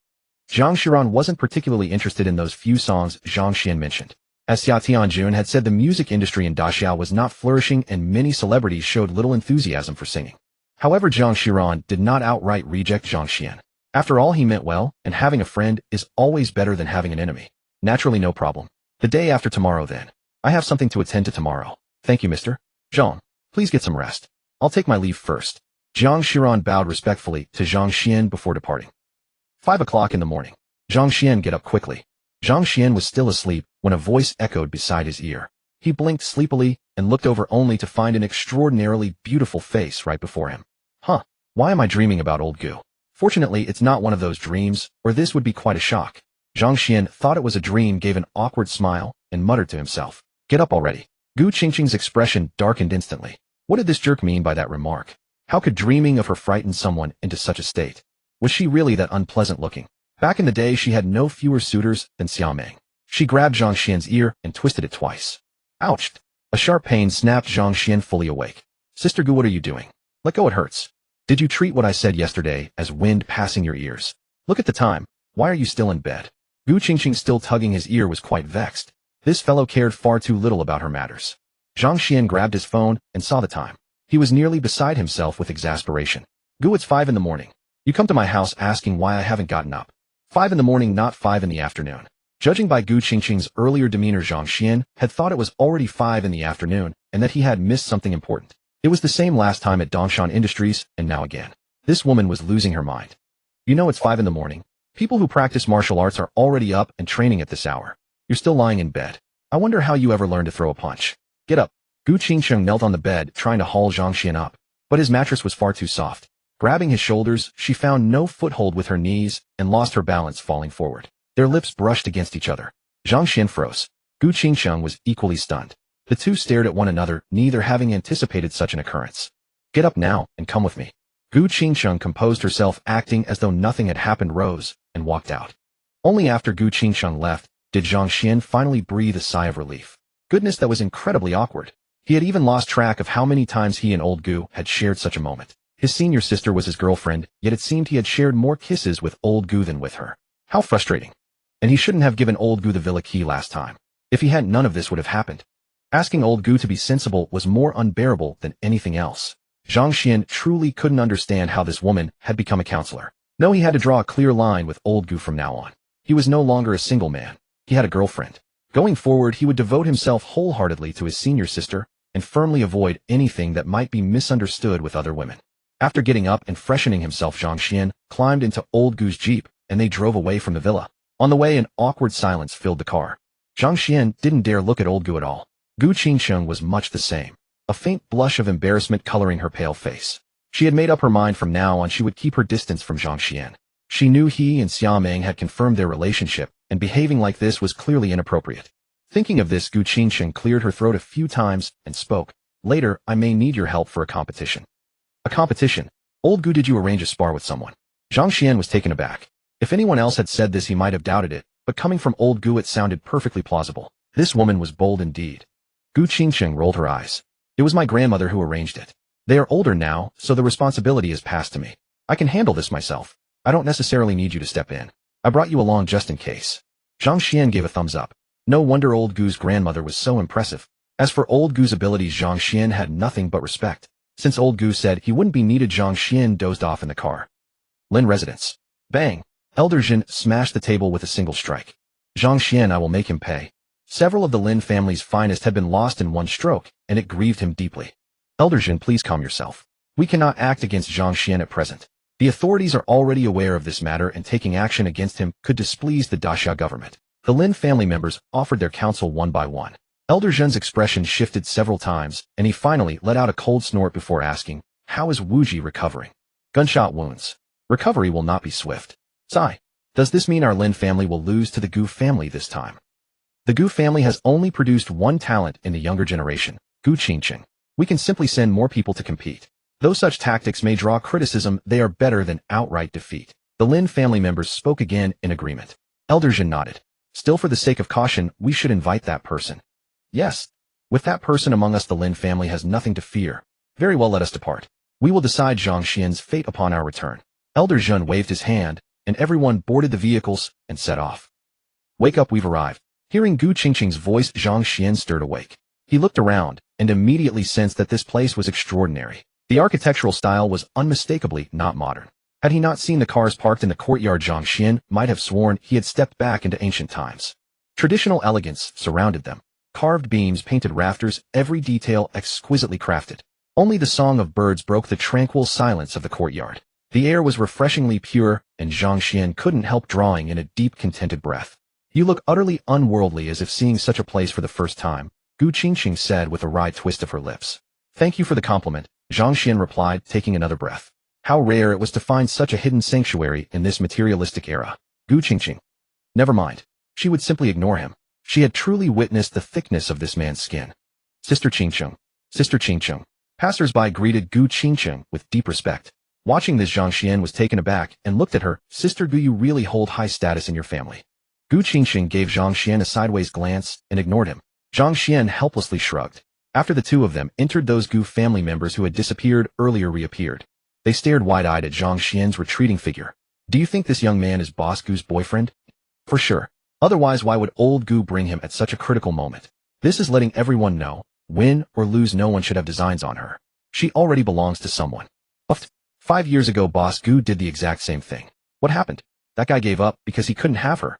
Zhang Xiran wasn't particularly interested in those few songs Zhang Xuan mentioned. As Xia Tianjun had said, the music industry in Daxiao was not flourishing and many celebrities showed little enthusiasm for singing. However, Zhang Xiran did not outright reject Zhang Xuan. After all, he meant well, and having a friend is always better than having an enemy. Naturally, no problem. The day after tomorrow then. I have something to attend to tomorrow. Thank you, Mr. Zhang. Please get some rest. I'll take my leave first. Zhang Xiran bowed respectfully to Zhang Xuan before departing. 5 o'clock in the morning. Zhang Xuan get up quickly. Zhang Xuan was still asleep when a voice echoed beside his ear. He blinked sleepily and looked over only to find an extraordinarily beautiful face right before him. Huh, why am I dreaming about old Gu? Fortunately, it's not one of those dreams, or this would be quite a shock. Zhang Xuan thought it was a dream, gave an awkward smile, and muttered to himself, "Get up already." Gu Qingqing's expression darkened instantly. What did this jerk mean by that remark? How could dreaming of her frighten someone into such a state? Was she really that unpleasant looking? Back in the day, she had no fewer suitors than Xiaomeng. She grabbed Zhang Xian's ear and twisted it twice. Ouch! A sharp pain snapped Zhang Xuan fully awake. Sister Gu, what are you doing? Let go, it hurts. Did you treat what I said yesterday as wind passing your ears? Look at the time. Why are you still in bed? Gu Qingqing, still tugging his ear, was quite vexed. This fellow cared far too little about her matters. Zhang Xuan grabbed his phone and saw the time. He was nearly beside himself with exasperation. Gu, it's 5 in the morning. You come to my house asking why I haven't gotten up. 5 in the morning, not 5 in the afternoon. Judging by Gu Qingqing's earlier demeanor, Zhang Xuan had thought it was already 5 in the afternoon and that he had missed something important. It was the same last time at Dongshan Industries, and now again. This woman was losing her mind. You know it's 5 in the morning. People who practice martial arts are already up and training at this hour. You're still lying in bed. I wonder how you ever learned to throw a punch. Get up. Gu Qingqing knelt on the bed, trying to haul Zhang Xuan up. But his mattress was far too soft. Grabbing his shoulders, she found no foothold with her knees and lost her balance, falling forward. Their lips brushed against each other. Zhang Xuan froze. Gu Qingqing was equally stunned. The two stared at one another, neither having anticipated such an occurrence. Get up now and come with me. Gu Qingqing composed herself, acting as though nothing had happened, rose, and walked out. Only after Gu Qingqing left did Zhang Xuan finally breathe a sigh of relief. Goodness, that was incredibly awkward. He had even lost track of how many times he and old Gu had shared such a moment. His senior sister was his girlfriend, yet it seemed he had shared more kisses with old Gu than with her. How frustrating. And he shouldn't have given old Gu the villa key last time. If he hadn't, none of this would have happened. Asking old Gu to be sensible was more unbearable than anything else. Zhang Xuan truly couldn't understand how this woman had become a counselor. No, he had to draw a clear line with old Gu from now on. He was no longer a single man. He had a girlfriend. Going forward, he would devote himself wholeheartedly to his senior sister and firmly avoid anything that might be misunderstood with other women. After getting up and freshening himself, Zhang Xuan climbed into old Gu's jeep, and they drove away from the villa. On the way, an awkward silence filled the car. Zhang Xuan didn't dare look at old Gu at all. Gu Qingqing was much the same, a faint blush of embarrassment coloring her pale face. She had made up her mind from now on she would keep her distance from Zhang Xuan. She knew he and Xiaomeng had confirmed their relationship, and behaving like this was clearly inappropriate. Thinking of this, Gu Qingqing cleared her throat a few times and spoke. Later, I may need your help for a competition. A competition? Old Gu, did you arrange a spar with someone? Zhang Xuan was taken aback. If anyone else had said this, he might have doubted it, but coming from old Gu, it sounded perfectly plausible. This woman was bold indeed. Gu Qingqing rolled her eyes. It was my grandmother who arranged it. They are older now, so the responsibility is passed to me. I can handle this myself. I don't necessarily need you to step in. I brought you along just in case. Zhang Xuan gave a thumbs up. No wonder old Gu's grandmother was so impressive. As for old Gu's abilities, Zhang Xuan had nothing but respect. Since old Gu said he wouldn't be needed, Zhang Xuan dozed off in the car. Lin residence. Bang! Elder Zhen smashed the table with a single strike. Zhang Xuan, I will make him pay. Several of the Lin family's finest had been lost in one stroke, and it grieved him deeply. Elder Zhen, please calm yourself. We cannot act against Zhang Xuan at present. The authorities are already aware of this matter, and taking action against him could displease the Daxia government. The Lin family members offered their counsel one by one. Elder Zhen's expression shifted several times, and he finally let out a cold snort before asking, how is Wuji recovering? Gunshot wounds. Recovery will not be swift. Sigh. Does this mean our Lin family will lose to the Gu family this time? The Gu family has only produced one talent in the younger generation, Gu Qingqing. We can simply send more people to compete. Though such tactics may draw criticism, they are better than outright defeat. The Lin family members spoke again in agreement. Elder Zhen nodded. Still, for the sake of caution, we should invite that person. Yes. With that person among us, the Lin family has nothing to fear. Very well, let us depart. We will decide Zhang Xuan's fate upon our return. Elder Zhen waved his hand, and everyone boarded the vehicles and set off. Wake up, we've arrived. Hearing Gu Qingqing's voice, Zhang Xuan stirred awake. He looked around, and immediately sensed that this place was extraordinary. The architectural style was unmistakably not modern. Had he not seen the cars parked in the courtyard, Zhang Xuan might have sworn he had stepped back into ancient times. Traditional elegance surrounded them. Carved beams, painted rafters, every detail exquisitely crafted. Only the song of birds broke the tranquil silence of the courtyard. The air was refreshingly pure, and Zhang Xuan couldn't help drawing in a deep, contented breath. You look utterly unworldly, as if seeing such a place for the first time, Gu Qingqing said with a wry twist of her lips. Thank you for the compliment, Zhang Xuan replied, taking another breath. How rare it was to find such a hidden sanctuary in this materialistic era. Gu Qingqing. Never mind. She would simply ignore him. She had truly witnessed the thickness of this man's skin. Sister Qingqing. Sister Qingqing. Passers-by greeted Gu Qingqing with deep respect. Watching this, Zhang Xuan was taken aback and looked at her. Sister Gu, you really hold high status in your family. Gu Qingqing gave Zhang Xuan a sideways glance and ignored him. Zhang Xuan helplessly shrugged. After the two of them entered, those Gu family members who had disappeared earlier reappeared. They stared wide-eyed at Zhang Xuan's retreating figure. Do you think this young man is Boss Gu's boyfriend? For sure. Otherwise, why would old Gu bring him at such a critical moment? This is letting everyone know, win or lose, no one should have designs on her. She already belongs to someone. But 5 years ago, Boss Gu did the exact same thing. What happened? That guy gave up because he couldn't have her.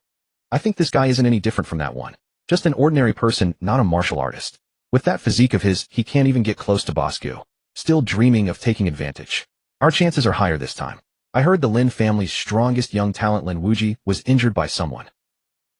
I think this guy isn't any different from that one. Just an ordinary person, not a martial artist. With that physique of his, he can't even get close to Boss Gu. Still dreaming of taking advantage. Our chances are higher this time. I heard the Lin family's strongest young talent, Lin Wuji, was injured by someone.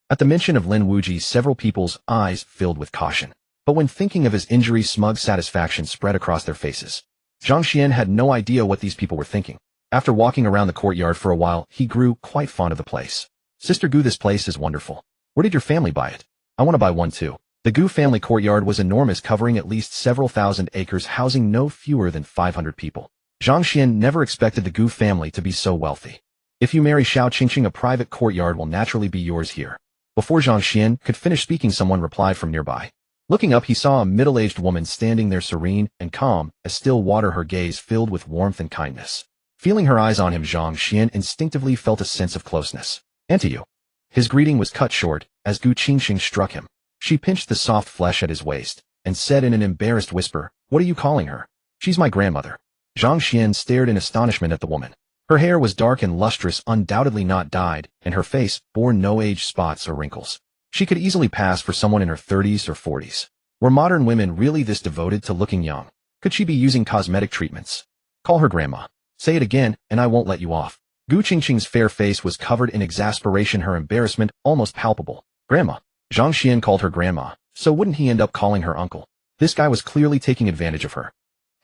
At the mention of Lin Wuji, several people's eyes filled with caution. But when thinking of his injury, smug satisfaction spread across their faces. Zhang Xuan had no idea what these people were thinking. After walking around the courtyard for a while, he grew quite fond of the place. Sister Gu, this place is wonderful. Where did your family buy it? I want to buy one too. The Gu family courtyard was enormous, covering at least several thousand acres, housing no fewer than 500 people. Zhang Xuan never expected the Gu family to be so wealthy. If you marry Xiao Qingqing, a private courtyard will naturally be yours here. Before Zhang Xuan could finish speaking, someone replied from nearby. Looking up, he saw a middle-aged woman standing there, serene and calm as still water, her gaze filled with warmth and kindness. Feeling her eyes on him, Zhang Xuan instinctively felt a sense of closeness. And to you. His greeting was cut short as Gu Qingqing struck him. She pinched the soft flesh at his waist and said in an embarrassed whisper, "What are you calling her?" "She's my grandmother." Zhang Xuan stared in astonishment at the woman. Her hair was dark and lustrous, undoubtedly not dyed, and her face bore no age spots or wrinkles. She could easily pass for someone in her 30s or 40s. Were modern women really this devoted to looking young? Could she be using cosmetic treatments? Call her grandma. Say it again, and I won't let you off. Gu Qingqing's fair face was covered in exasperation, her embarrassment almost palpable. Grandma. Zhang Xuan called her grandma, so wouldn't he end up calling her uncle? This guy was clearly taking advantage of her.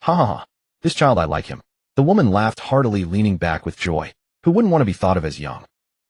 Ha ha ha. This child, I like him. The woman laughed heartily, leaning back with joy. Who wouldn't want to be thought of as young?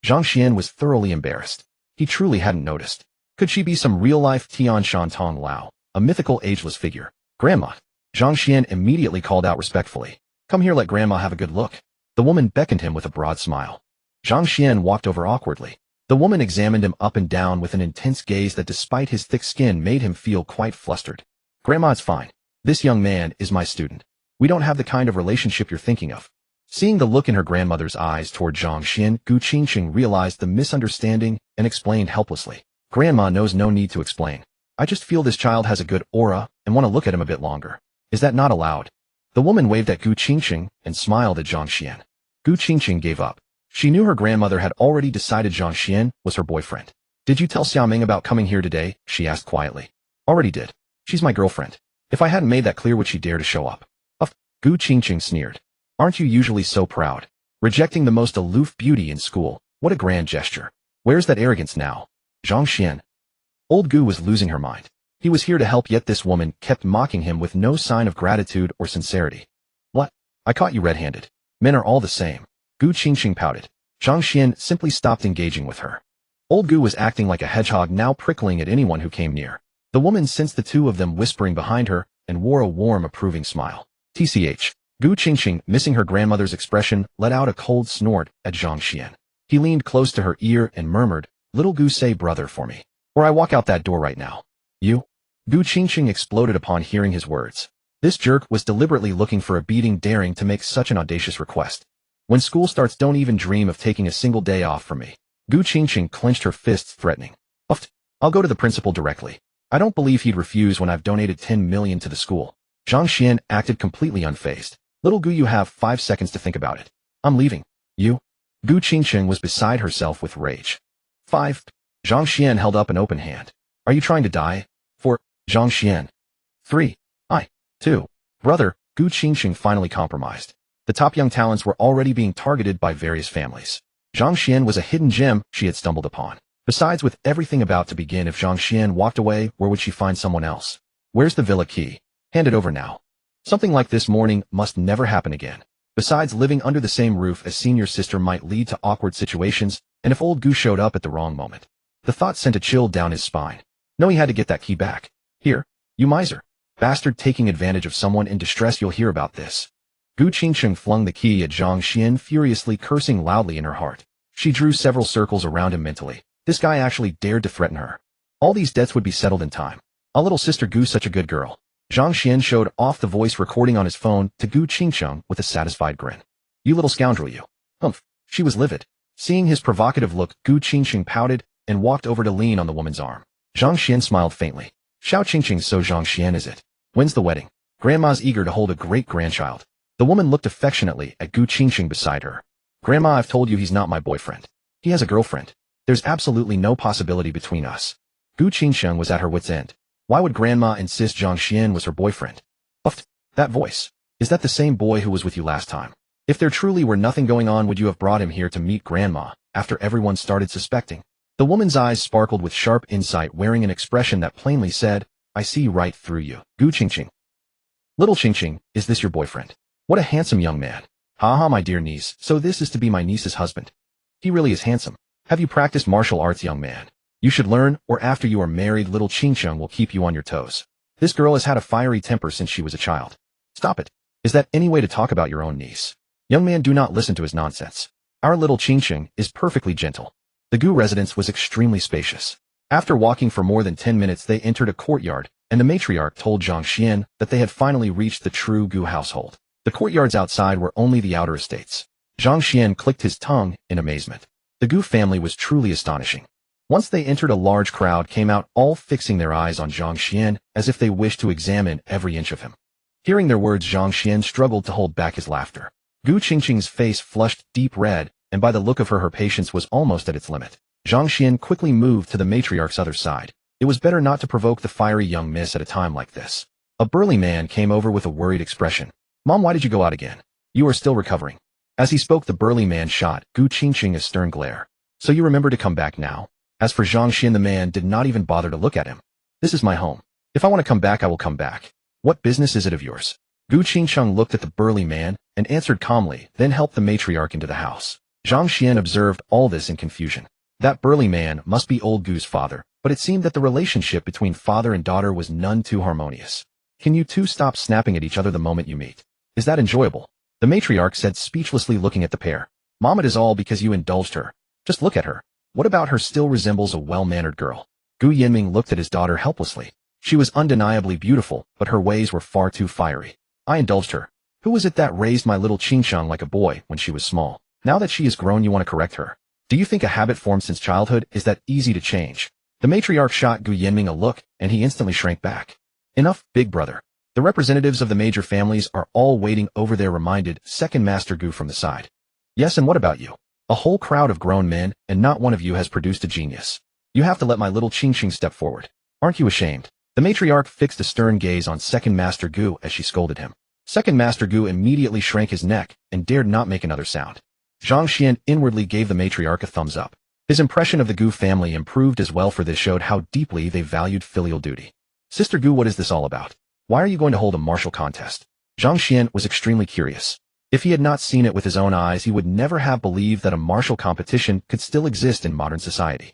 Zhang Xuan was thoroughly embarrassed. He truly hadn't noticed. Could she be some real-life Tian Shan Tong Lao, a mythical ageless figure? Grandma. Zhang Xuan immediately called out respectfully. Come here, let Grandma have a good look. The woman beckoned him with a broad smile. Zhang Xuan walked over awkwardly. The woman examined him up and down with an intense gaze that, despite his thick skin, made him feel quite flustered. Grandma, it's fine. This young man is my student. We don't have the kind of relationship you're thinking of. Seeing the look in her grandmother's eyes toward Zhang Xuan, Gu Qingqing realized the misunderstanding and explained helplessly. Grandma knows no need to explain. I just feel this child has a good aura and want to look at him a bit longer. Is that not allowed? The woman waved at Gu Qingqing and smiled at Zhang Xuan. Gu Qingqing gave up. She knew her grandmother had already decided Zhang Xuan was her boyfriend. Did you tell Xiaoming about coming here today? She asked quietly. Already did. She's my girlfriend. If I hadn't made that clear, would she dare to show up? Gu Qingqing sneered. Aren't you usually so proud? Rejecting the most aloof beauty in school. What a grand gesture. Where's that arrogance now? Zhang Xuan. Old Gu was losing her mind. He was here to help, yet this woman kept mocking him with no sign of gratitude or sincerity. What? I caught you red-handed. Men are all the same. Gu Qingqing pouted. Zhang Xuan simply stopped engaging with her. Old Gu was acting like a hedgehog, now prickling at anyone who came near. The woman sensed the two of them whispering behind her and wore a warm, approving smile. TCH. Gu Qingqing, missing her grandmother's expression, let out a cold snort at Zhang Xuan. He leaned close to her ear and murmured, "Little Gu, say brother for me, or I walk out that door right now." You? Gu Qingqing exploded upon hearing his words. This jerk was deliberately looking for a beating, daring to make such an audacious request. When school starts, don't even dream of taking a single day off from me. Gu Qingqing clenched her fists, threatening. I'll go to the principal directly. I don't believe he'd refuse when I've donated 10 million to the school. Zhang Xuan acted completely unfazed. Little Gu, you have 5 seconds to think about it. I'm leaving. You? Gu Qingqing was beside herself with rage. 5. Zhang Xuan held up an open hand. Are you trying to die? 4. Zhang Xuan. 3. 2. Brother, Gu Qingqing finally compromised. The top young talents were already being targeted by various families. Zhang Xuan was a hidden gem she had stumbled upon. Besides, with everything about to begin, if Zhang Xuan walked away, where would she find someone else? Where's the villa key? Hand it over now. Something like this morning must never happen again. Besides, living under the same roof as senior sister might lead to awkward situations, and if old Gu showed up at the wrong moment. The thought sent a chill down his spine. No, he had to get that key back. Here, you miser. Bastard, taking advantage of someone in distress, you'll hear about this. Gu Qingqing flung the key at Zhang Xuan, furiously cursing loudly in her heart. She drew several circles around him mentally. This guy actually dared to threaten her. All these debts would be settled in time. A little sister Gu, such a good girl. Zhang Xuan showed off the voice recording on his phone to Gu Qingqing with a satisfied grin. You little scoundrel, you. Humph. She was livid. Seeing his provocative look, Gu Qingqing pouted and walked over to lean on the woman's arm. Zhang Xuan smiled faintly. Xiao Qingqing, so Zhang Xuan is it? When's the wedding? Grandma's eager to hold a great-grandchild. The woman looked affectionately at Gu Qingqing beside her. Grandma, I've told you he's not my boyfriend. He has a girlfriend. There's absolutely no possibility between us. Gu Qingqing was at her wit's end. Why would Grandma insist Zhang Xuan was her boyfriend? That voice. Is that the same boy who was with you last time? If there truly were nothing going on, would you have brought him here to meet Grandma, after everyone started suspecting? The woman's eyes sparkled with sharp insight, wearing an expression that plainly said, I see right through you. Gu Qingqing. Little Qingqing, is this your boyfriend? What a handsome young man. Ha, my dear niece, so this is to be my niece's husband. He really is handsome. Have you practiced martial arts, young man? You should learn, or after you are married, little Qingqing will keep you on your toes. This girl has had a fiery temper since she was a child. Stop it. Is that any way to talk about your own niece? Young man, do not listen to his nonsense. Our little Qingqing is perfectly gentle. The Gu residence was extremely spacious. After walking for more than 10 minutes, they entered a courtyard, and the matriarch told Zhang Xuan that they had finally reached the true Gu household. The courtyards outside were only the outer estates. Zhang Xuan clicked his tongue in amazement. The Gu family was truly astonishing. Once they entered, a large crowd came out, all fixing their eyes on Zhang Xuan as if they wished to examine every inch of him. Hearing their words, Zhang Xuan struggled to hold back his laughter. Gu Qingqing's face flushed deep red, and by the look of her, her patience was almost at its limit. Zhang Xuan quickly moved to the matriarch's other side. It was better not to provoke the fiery young miss at a time like this. A burly man came over with a worried expression. Mom, why did you go out again? You are still recovering. As he spoke, the burly man shot Gu Qingqing a stern glare. So you remember to come back now? As for Zhang Xuan, the man did not even bother to look at him. This is my home. If I want to come back, I will come back. What business is it of yours? Gu Qingqing looked at the burly man and answered calmly, then helped the matriarch into the house. Zhang Xuan observed all this in confusion. That burly man must be old Gu's father, but it seemed that the relationship between father and daughter was none too harmonious. Can you two stop snapping at each other the moment you meet? Is that enjoyable? The matriarch said, speechlessly looking at the pair. Mom, it is all because you indulged her. Just look at her. What about her still resembles a well-mannered girl? Gu Yinming looked at his daughter helplessly. She was undeniably beautiful, but her ways were far too fiery. I indulged her. Who was it that raised my little Qingxiang like a boy when she was small? Now that she is grown, you want to correct her? Do you think a habit formed since childhood is that easy to change? The matriarch shot Gu Yanming a look, and he instantly shrank back. Enough, big brother. The representatives of the major families are all waiting over there, reminded second master Gu from the side. Yes, and what about you? A whole crowd of grown men, and not one of you has produced a genius. You have to let my little Qingxing step forward. Aren't you ashamed? The matriarch fixed a stern gaze on second master Gu as she scolded him. Second master Gu immediately shrank his neck and dared not make another sound. Zhang Xuan inwardly gave the matriarch a thumbs up. His impression of the Gu family improved as well, for this showed how deeply they valued filial duty. Sister Gu, what is this all about? Why are you going to hold a martial contest? Zhang Xuan was extremely curious. If he had not seen it with his own eyes, he would never have believed that a martial competition could still exist in modern society.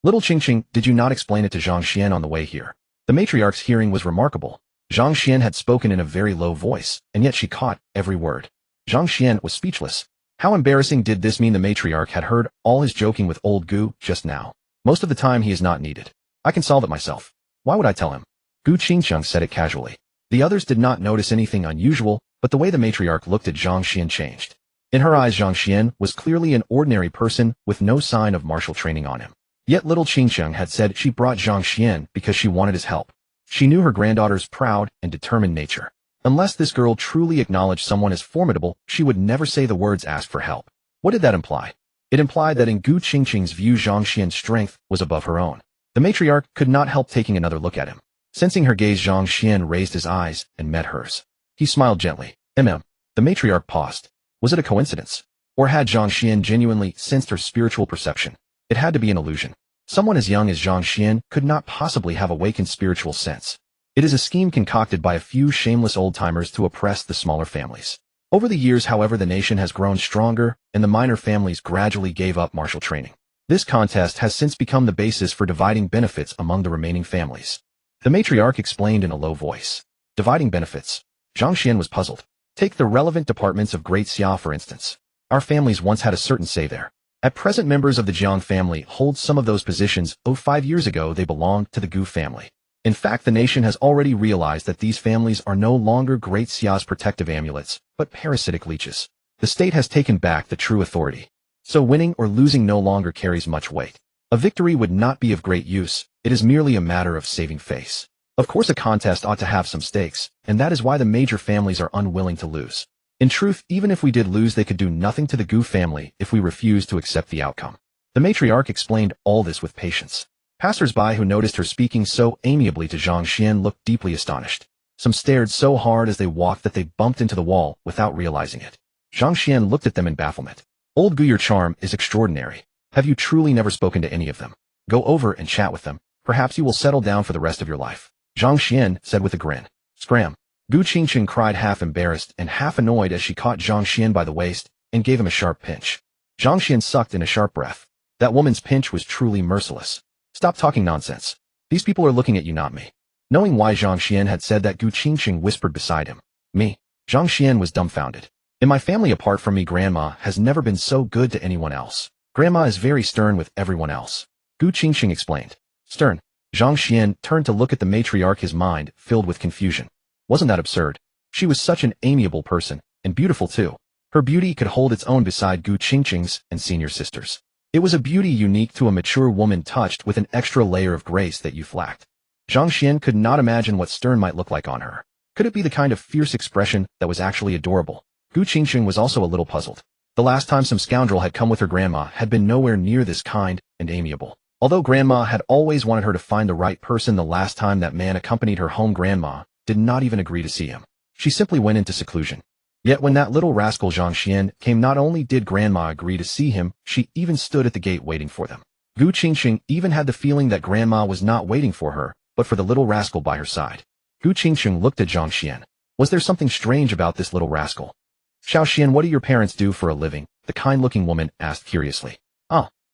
Little Qingxing, did you not explain it to Zhang Xuan on the way here? The matriarch's hearing was remarkable. Zhang Xuan had spoken in a very low voice, and yet she caught every word. Zhang Xuan was speechless. How embarrassing did this mean? The matriarch had heard all his joking with old Gu just now. Most of the time he is not needed. I can solve it myself. Why would I tell him? Gu Qingxiang said it casually. The others did not notice anything unusual, but the way the matriarch looked at Zhang Xuan changed. In her eyes, Zhang Xuan was clearly an ordinary person with no sign of martial training on him. Yet little Qingxiang had said she brought Zhang Xuan because she wanted his help. She knew her granddaughter's proud and determined nature. Unless this girl truly acknowledged someone as formidable, she would never say the words "ask for help." What did that imply? It implied that in Gu Qingxing's view, Zhang Xuan's strength was above her own. The matriarch could not help taking another look at him. Sensing her gaze, Zhang Xuan raised his eyes and met hers. He smiled gently. The matriarch paused. Was it a coincidence? Or had Zhang Xuan genuinely sensed her spiritual perception? It had to be an illusion. Someone as young as Zhang Xuan could not possibly have awakened spiritual sense. It is a scheme concocted by a few shameless old-timers to oppress the smaller families. Over the years, however, the nation has grown stronger, and the minor families gradually gave up martial training. This contest has since become the basis for dividing benefits among the remaining families. The matriarch explained in a low voice. Dividing benefits. Zhang Xuan was puzzled. Take the relevant departments of Great Xia, for instance. Our families once had a certain say there. At present, members of the Jiang family hold some of those positions. 5 years ago, they belonged to the Gu family. In fact, the nation has already realized that these families are no longer Great Xia's protective amulets, but parasitic leeches. The state has taken back the true authority. So winning or losing no longer carries much weight. A victory would not be of great use. It is merely a matter of saving face. Of course, a contest ought to have some stakes, and that is why the major families are unwilling to lose. In truth, even if we did lose, they could do nothing to the Gu family if we refused to accept the outcome. The matriarch explained all this with patience. Passers-by who noticed her speaking so amiably to Zhang Xuan looked deeply astonished. Some stared so hard as they walked that they bumped into the wall without realizing it. Zhang Xuan looked at them in bafflement. Old Gu, your charm is extraordinary. Have you truly never spoken to any of them? Go over and chat with them. Perhaps you will settle down for the rest of your life. Zhang Xuan said with a grin. Scram. Gu Qingxing cried, half embarrassed and half annoyed, as she caught Zhang Xuan by the waist and gave him a sharp pinch. Zhang Xuan sucked in a sharp breath. That woman's pinch was truly merciless. Stop talking nonsense. These people are looking at you, not me. Knowing why Zhang Xuan had said that, Gu Qingxing whispered beside him. Me? Zhang Xuan was dumbfounded. In my family, apart from me, Grandma has never been so good to anyone else. Grandma is very stern with everyone else. Gu Qingxing explained. Stern? Zhang Xuan turned to look at the matriarch, his mind filled with confusion. Wasn't that absurd? She was such an amiable person, and beautiful too. Her beauty could hold its own beside Gu Qingxing's and senior sister's. It was a beauty unique to a mature woman, touched with an extra layer of grace that youth lacked. Zhang Xuan could not imagine what stern might look like on her. Could it be the kind of fierce expression that was actually adorable? Gu Qingxing was also a little puzzled. The last time some scoundrel had come with her grandma had been nowhere near this kind and amiable. Although Grandma had always wanted her to find the right person, the last time that man accompanied her home, Grandma did not even agree to see him. She simply went into seclusion. Yet when that little rascal Zhang Xuan came, not only did Grandma agree to see him, she even stood at the gate waiting for them. Gu Qingxing even had the feeling that Grandma was not waiting for her, but for the little rascal by her side. Gu Qingxing looked at Zhang Xuan. Was there something strange about this little rascal? Xiao Xian, what do your parents do for a living? The kind-looking woman asked curiously.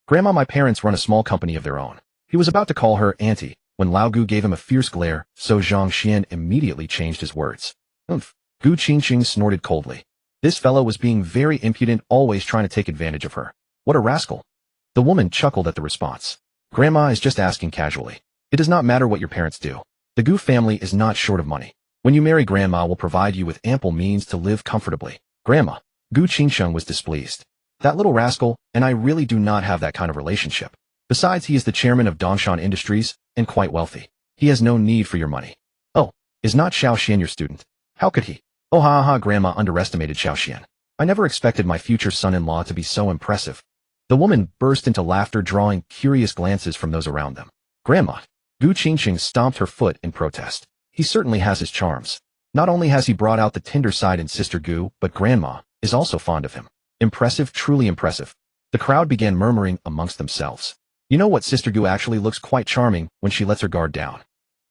Grandma, my parents run a small company of their own. He was about to call her auntie when Lao Gu gave him a fierce glare, so Zhang Xuan immediately changed his words. Oomph. Gu Qingxing snorted coldly. This fellow was being very impudent, always trying to take advantage of her. What a rascal. The woman chuckled at the response. Grandma is just asking casually. It does not matter what your parents do. The Gu family is not short of money. When you marry, Grandma will provide you with ample means to live comfortably. Grandma. Gu Qingsheng was displeased. That little rascal, and I really do not have that kind of relationship. Besides, he is the chairman of Dongshan Industries, and quite wealthy. He has no need for your money. Oh, is not Xiao Xian your student? How could he? Oh ha ha, Grandma underestimated Xiao Xian. I never expected my future son-in-law to be so impressive. The woman burst into laughter, drawing curious glances from those around them. Grandma. Gu Qingsheng stomped her foot in protest. He certainly has his charms. Not only has he brought out the tender side in Sister Gu, but Grandma is also fond of him. Impressive, truly impressive. The crowd began murmuring amongst themselves. You know what, Sister Gu actually looks quite charming when she lets her guard down.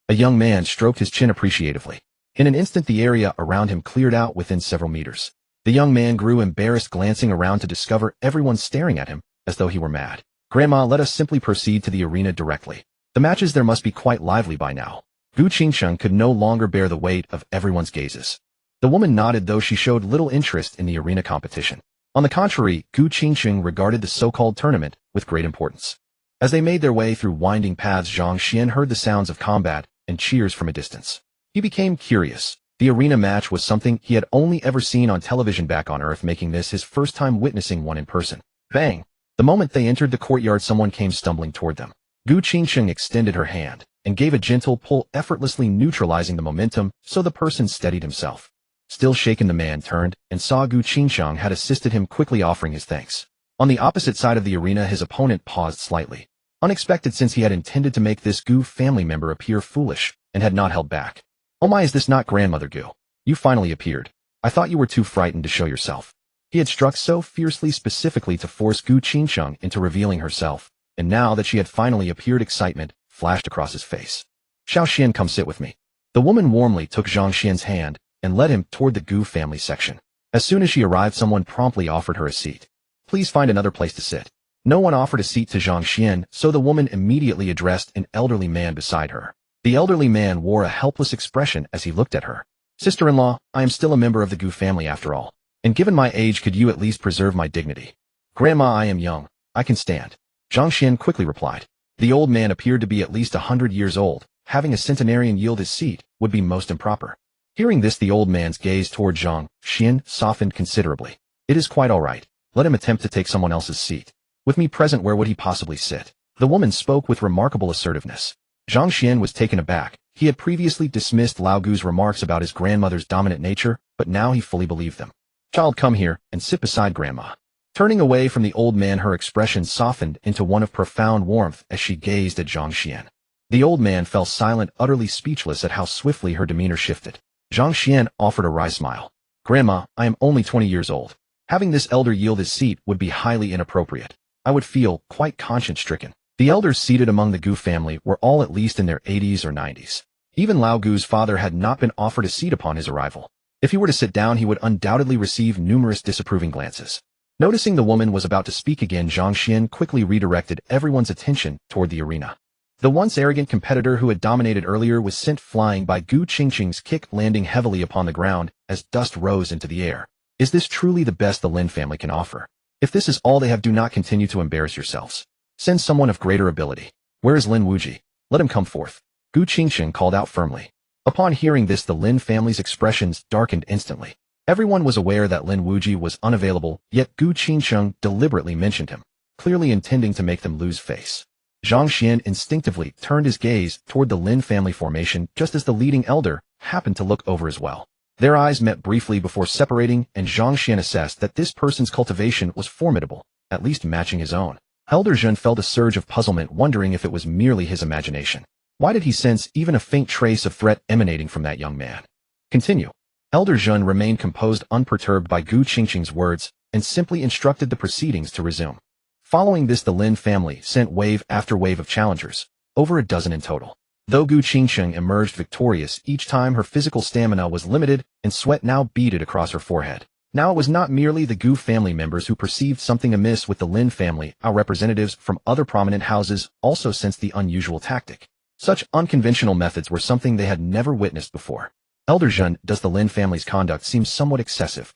A young man stroked his chin appreciatively. In an instant, the area around him cleared out within several meters. The young man grew embarrassed, glancing around to discover everyone staring at him as though he were mad. Grandma, let us simply proceed to the arena directly. The matches there must be quite lively by now. Gu Qingsheng could no longer bear the weight of everyone's gazes. The woman nodded, though she showed little interest in the arena competition. On the contrary, Gu Qingsheng regarded the so-called tournament with great importance. As they made their way through winding paths, Zhang Xuan heard the sounds of combat and cheers from a distance. He became curious. The arena match was something he had only ever seen on television back on Earth, making this his first time witnessing one in person. Bang! The moment they entered the courtyard, someone came stumbling toward them. Gu Qingsheng extended her hand and gave a gentle pull, effortlessly neutralizing the momentum, so the person steadied himself. Still shaken, the man turned and saw Gu Qingsheng had assisted him, quickly offering his thanks. On the opposite side of the arena, his opponent paused slightly. Unexpected, since he had intended to make this Gu family member appear foolish and had not held back. Oh my, is this not Grandmother Gu? You finally appeared. I thought you were too frightened to show yourself. He had struck so fiercely, specifically to force Gu Qingsheng into revealing herself, and now that she had finally appeared, excitement flashed across his face. Xiao Xian, come sit with me. The woman warmly took Zhang Xian's hand and led him toward the Gu family section. As soon as she arrived, someone promptly offered her a seat. Please find another place to sit. No one offered a seat to Zhang Xian, so the woman immediately addressed an elderly man beside her. The elderly man wore a helpless expression as he looked at her. Sister-in-law, I am still a member of the Gu family after all, and given my age, could you at least preserve my dignity? Grandma, I am young. I can stand. Zhang Xian quickly replied. The old man appeared to be at least 100 years old. Having a centenarian yield his seat would be most improper. Hearing this, the old man's gaze toward Zhang Xian softened considerably. It is quite all right. Let him attempt to take someone else's seat. With me present, where would he possibly sit? The woman spoke with remarkable assertiveness. Zhang Xian was taken aback. He had previously dismissed Lao Gu's remarks about his grandmother's dominant nature, but now he fully believed them. Child, come here and sit beside Grandma. Turning away from the old man, her expression softened into one of profound warmth as she gazed at Zhang Xian. The old man fell silent, utterly speechless at how swiftly her demeanor shifted. Zhang Xian offered a wry smile. Grandma, I am only 20 years old. Having this elder yield his seat would be highly inappropriate. I would feel quite conscience-stricken. The elders seated among the Gu family were all at least in their 80s or 90s. Even Lao Gu's father had not been offered a seat upon his arrival. If he were to sit down, he would undoubtedly receive numerous disapproving glances. Noticing the woman was about to speak again, Zhang Xian quickly redirected everyone's attention toward the arena. The once arrogant competitor who had dominated earlier was sent flying by Gu Qingsheng's kick, landing heavily upon the ground as dust rose into the air. Is this truly the best the Lin family can offer? If this is all they have, do not continue to embarrass yourselves. Send someone of greater ability. Where is Lin Wuji? Let him come forth. Gu Qingsheng called out firmly. Upon hearing this, the Lin family's expressions darkened instantly. Everyone was aware that Lin Wuji was unavailable, yet Gu Qingsheng deliberately mentioned him, clearly intending to make them lose face. Zhang Xian instinctively turned his gaze toward the Lin family formation just as the leading elder happened to look over as well. Their eyes met briefly before separating, and Zhang Xian assessed that this person's cultivation was formidable, at least matching his own. Elder Zhen felt a surge of puzzlement, wondering if it was merely his imagination. Why did he sense even a faint trace of threat emanating from that young man? Continue. Elder Zhen remained composed, unperturbed by Gu Qingsheng's words, and simply instructed the proceedings to resume. Following this, the Lin family sent wave after wave of challengers, over a dozen in total. Though Gu Qingsheng emerged victorious each time, her physical stamina was limited, and sweat now beaded across her forehead. Now it was not merely the Gu family members who perceived something amiss with the Lin family. Our representatives from other prominent houses also sensed the unusual tactic. Such unconventional methods were something they had never witnessed before. Elder Zhen, does the Lin family's conduct seem somewhat excessive?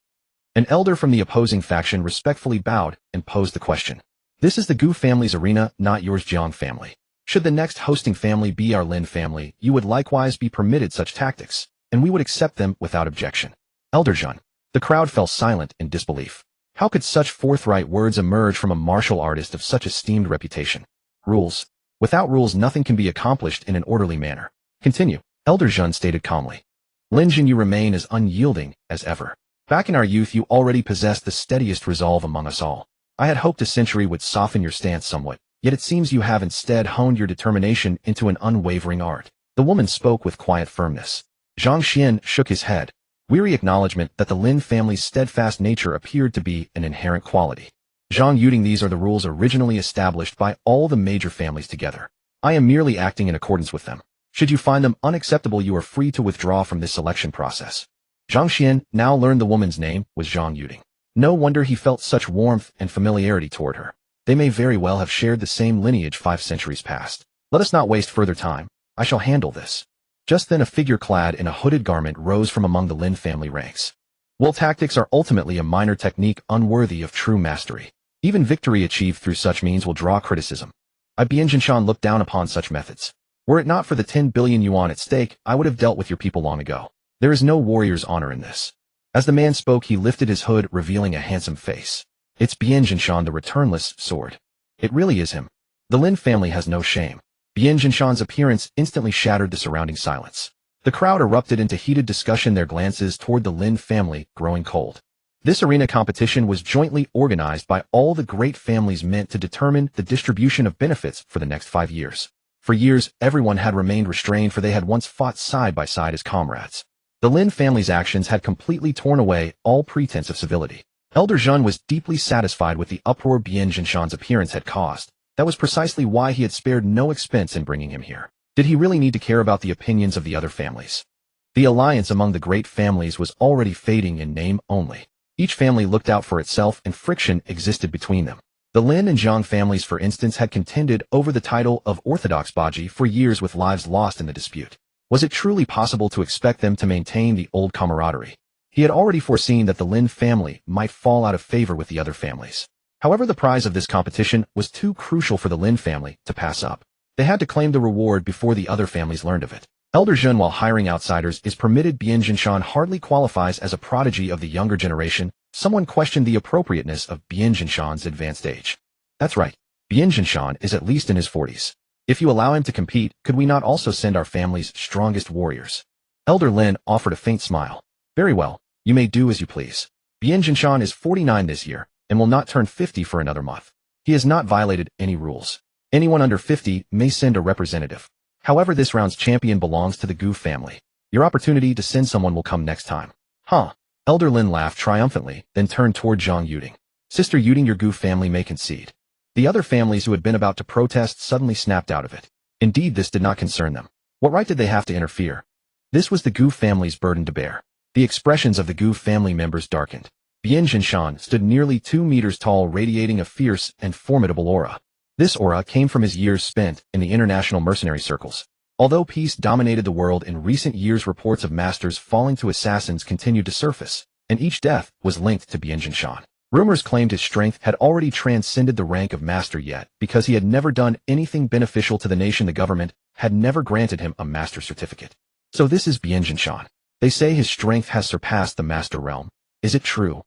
An elder from the opposing faction respectfully bowed and posed the question. This is the Gu family's arena, not yours, Jiang family. Should the next hosting family be our Lin family, you would likewise be permitted such tactics. and we would accept them without objection. Elder Zhang. The crowd fell silent in disbelief. How could such forthright words emerge from a martial artist of such esteemed reputation? Rules. Without rules, nothing can be accomplished in an orderly manner. Continue. Elder Zhang stated calmly. Lin Jin, you remain as unyielding as ever. Back in our youth, you already possessed the steadiest resolve among us all. I had hoped a century would soften your stance somewhat, yet it seems you have instead honed your determination into an unwavering art. The woman spoke with quiet firmness. Zhang Xuan shook his head, weary acknowledgement that the Lin family's steadfast nature appeared to be an inherent quality. Zhang Yuding, these are the rules originally established by all the major families together. I am merely acting in accordance with them. Should you find them unacceptable, you are free to withdraw from this selection process. Zhang Xuan now learned the woman's name was Zhang Yuding. No wonder he felt such warmth and familiarity toward her. They may very well have shared the same lineage 5 centuries past. Let us not waste further time. I shall handle this. Just then a figure clad in a hooded garment rose from among the Lin family ranks. Will tactics are ultimately a minor technique unworthy of true mastery. Even victory achieved through such means will draw criticism. I Bianjinshan looked down upon such methods. Were it not for the 10 billion yuan at stake, I would have dealt with your people long ago. There is no warrior's honor in this. As the man spoke, he lifted his hood, revealing a handsome face. It's Bianjinshan, the returnless sword. It really is him. The Lin family has no shame. Bianjinshan's appearance instantly shattered the surrounding silence. The crowd erupted into heated discussion, their glances toward the Lin family growing cold. This arena competition was jointly organized by all the great families meant to determine the distribution of benefits for the next 5 years. For years, everyone had remained restrained, for they had once fought side by side as comrades. The Lin family's actions had completely torn away all pretense of civility. Elder Zhang was deeply satisfied with the uproar Bianjinshan's appearance had caused. That was precisely why he had spared no expense in bringing him here. Did he really need to care about the opinions of the other families? The alliance among the great families was already fading in name only. Each family looked out for itself, and friction existed between them. The Lin and Zhang families, for instance, had contended over the title of Orthodox Baji for years, with lives lost in the dispute. Was it truly possible to expect them to maintain the old camaraderie? He had already foreseen that the Lin family might fall out of favor with the other families. However, the prize of this competition was too crucial for the Lin family to pass up. They had to claim the reward before the other families learned of it. Elder Zhang, while hiring outsiders is permitted, Bianjinshan hardly qualifies as a prodigy of the younger generation. Someone questioned the appropriateness of Bianjinshan's advanced age. That's right. Bianjinshan is at least in his 40s. If you allow him to compete, could we not also send our family's strongest warriors? Elder Lin offered a faint smile. Very well, you may do as you please. Bianjinshan is 49 this year, and will not turn 50 for another month. He has not violated any rules. Anyone under 50 may send a representative. However, this round's champion belongs to the Gu family. Your opportunity to send someone will come next time. Huh? Elder Lin laughed triumphantly, then turned toward Zhang Yuding. Sister Yuding, your Gu family may concede. The other families who had been about to protest suddenly snapped out of it. Indeed, this did not concern them. What right did they have to interfere? This was the Gu family's burden to bear. The expressions of the Gu family members darkened. Bianjinshan stood nearly 2 meters tall, radiating a fierce and formidable aura. This aura came from his years spent in the international mercenary circles. Although peace dominated the world in recent years, reports of masters falling to assassins continued to surface, and each death was linked to Bianjinshan. Rumors claimed his strength had already transcended the rank of master, yet, because he had never done anything beneficial to the nation, the government had never granted him a master certificate. So this is Bianjinshan. They say his strength has surpassed the master realm. Is it true?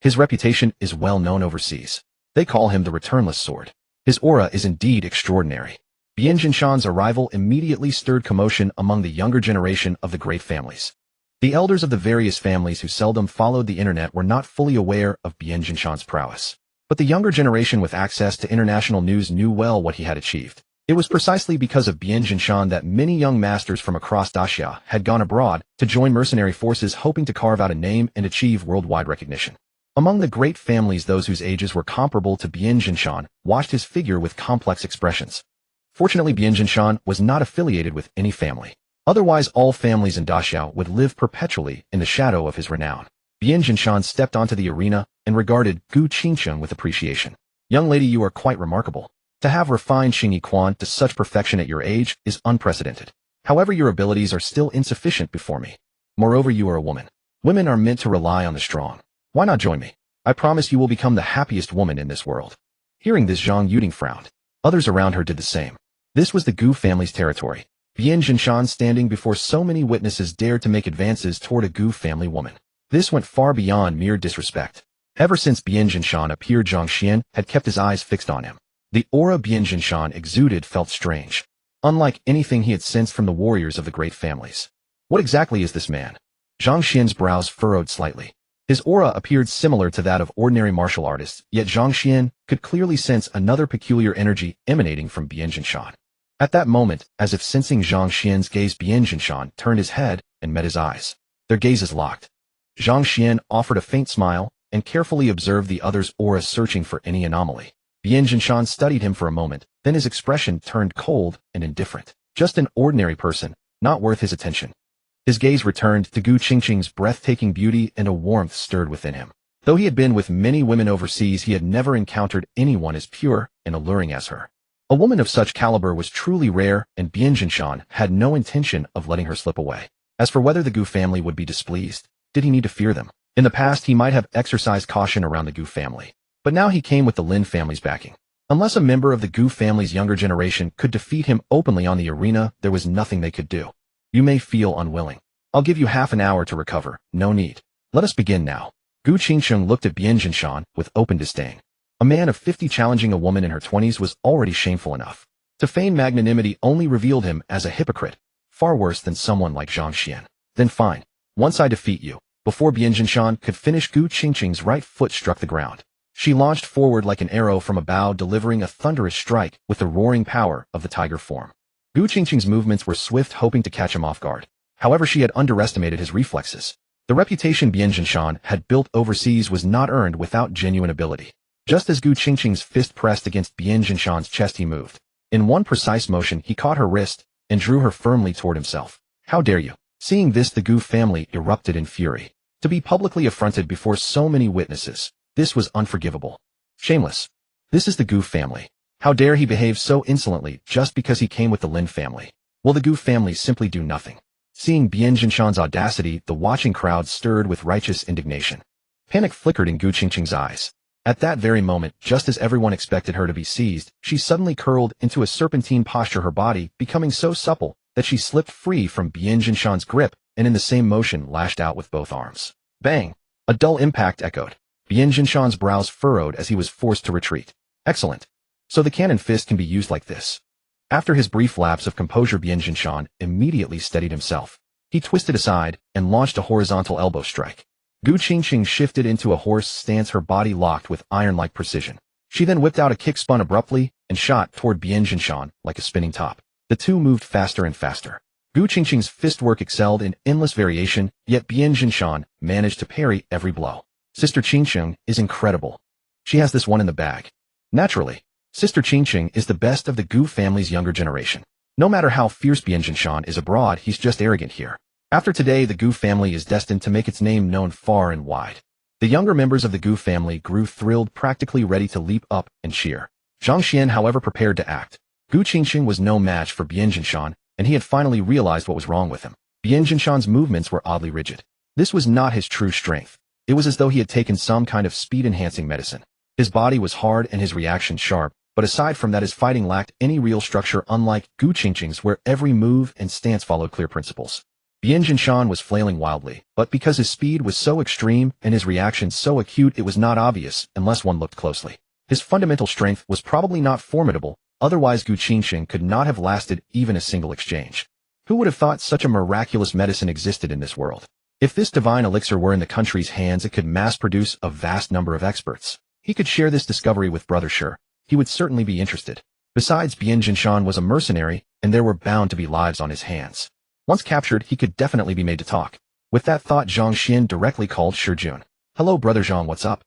His reputation is well known overseas. They call him the returnless sword. His aura is indeed extraordinary. Bianjinshan's arrival immediately stirred commotion among the younger generation of the great families. The elders of the various families who seldom followed the internet were not fully aware of Bianjinshan's prowess. But the younger generation with access to international news knew well what he had achieved. It was precisely because of Bianjinshan that many young masters from across Daxia had gone abroad to join mercenary forces, hoping to carve out a name and achieve worldwide recognition. Among the great families, those whose ages were comparable to Bianjinshan watched his figure with complex expressions. Fortunately, Bianjinshan was not affiliated with any family. Otherwise, all families in Daxia would live perpetually in the shadow of his renown. Bianjinshan stepped onto the arena and regarded Gu Qingcheng with appreciation. Young lady, you are quite remarkable. To have refined Xingyi Quan to such perfection at your age is unprecedented. However, your abilities are still insufficient before me. Moreover, you are a woman. Women are meant to rely on the strong. Why not join me? I promise you will become the happiest woman in this world. Hearing this, Zhang Yuding frowned. Others around her did the same. This was the Gu family's territory. Bien Jinshan, standing before so many witnesses, dared to make advances toward a Gu family woman. This went far beyond mere disrespect. Ever since Bien Jinshan appeared, Zhang Xuan had kept his eyes fixed on him. The aura Bien Jinshan exuded felt strange, unlike anything he had sensed from the warriors of the great families. What exactly is this man? Zhang Xian's brows furrowed slightly. His aura appeared similar to that of ordinary martial artists, yet Zhang Xian could clearly sense another peculiar energy emanating from Bien Jinshan. At that moment, as if sensing Zhang Xian's gaze, Bien Jinshan turned his head and met his eyes. Their gazes locked. Zhang Xian offered a faint smile and carefully observed the other's aura, searching for any anomaly. Bien Jinshan studied him for a moment, then his expression turned cold and indifferent. Just an ordinary person, not worth his attention. His gaze returned to Gu Qingqing's breathtaking beauty, and a warmth stirred within him. Though he had been with many women overseas, he had never encountered anyone as pure and alluring as her. A woman of such caliber was truly rare, and Bien Jinshan had no intention of letting her slip away. As for whether the Gu family would be displeased, did he need to fear them? In the past, he might have exercised caution around the Gu family. But now he came with the Lin family's backing. Unless a member of the Gu family's younger generation could defeat him openly on the arena, there was nothing they could do. You may feel unwilling. I'll give you half an hour to recover. No need. Let us begin now. Gu Qingqing looked at Bien Jinshan with open disdain. A man of 50 challenging a woman in her 20s was already shameful enough. To feign magnanimity only revealed him as a hypocrite, far worse than someone like Zhang Xian. Then fine. Once I defeat you. Before Bien Jinshan could finish, Gu Qingqing's right foot struck the ground. She launched forward like an arrow from a bow, delivering a thunderous strike with the roaring power of the tiger form. Gu Qingqing's movements were swift, hoping to catch him off guard. However, she had underestimated his reflexes. The reputation Bien Jinshan had built overseas was not earned without genuine ability. Just as Gu Qingqing's fist pressed against Bien Jinshan's chest, he moved. In one precise motion, he caught her wrist and drew her firmly toward himself. How dare you? Seeing this, the Gu family erupted in fury. To be publicly affronted before so many witnesses, this was unforgivable. Shameless. This is the Gu family. How dare he behave so insolently just because he came with the Lin family? Will the Gu family simply do nothing? Seeing Bien Jinshan's audacity, the watching crowd stirred with righteous indignation. Panic flickered in Gu Qingqing's eyes. At that very moment, just as everyone expected her to be seized, she suddenly curled into a serpentine posture, her body becoming so supple that she slipped free from Bien Jinshan's grip and in the same motion lashed out with both arms. Bang! A dull impact echoed. Bien Jinshan's brows furrowed as he was forced to retreat. Excellent. So the cannon fist can be used like this. After his brief lapse of composure, Bien Jinshan immediately steadied himself. He twisted aside and launched a horizontal elbow strike. Gu Qingqing shifted into a horse stance, her body locked with iron-like precision. She then whipped out a kick, spun abruptly, and shot toward Bien Jinshan like a spinning top. The two moved faster and faster. Gu Qingqing's fist work excelled in endless variation, yet Bien Jinshan managed to parry every blow. Sister Qingqing is incredible. She has this one in the bag. Naturally, Sister Qingqing is the best of the Gu family's younger generation. No matter how fierce Bien Jinshan is abroad, he's just arrogant here. After today, the Gu family is destined to make its name known far and wide. The younger members of the Gu family grew thrilled, practically ready to leap up and cheer. Zhang Xuan, however, prepared to act. Gu Qingqing was no match for Bien Jinshan, and he had finally realized what was wrong with him. Bien Jinshan's movements were oddly rigid. This was not his true strength. It was as though he had taken some kind of speed-enhancing medicine. His body was hard and his reactions sharp, but aside from that, his fighting lacked any real structure, unlike Gu Qingqing's, where every move and stance followed clear principles. Bien Jinshan was flailing wildly, but because his speed was so extreme and his reactions so acute, it was not obvious unless one looked closely. His fundamental strength was probably not formidable, otherwise Gu Qingqing could not have lasted even a single exchange. Who would have thought such a miraculous medicine existed in this world? If this divine elixir were in the country's hands, it could mass-produce a vast number of experts. He could share this discovery with Brother Shi. He would certainly be interested. Besides, Bien Jinshan was a mercenary, and there were bound to be lives on his hands. Once captured, he could definitely be made to talk. With that thought, Zhang Xian directly called Shi Jun. Hello, Brother Zhang, what's up?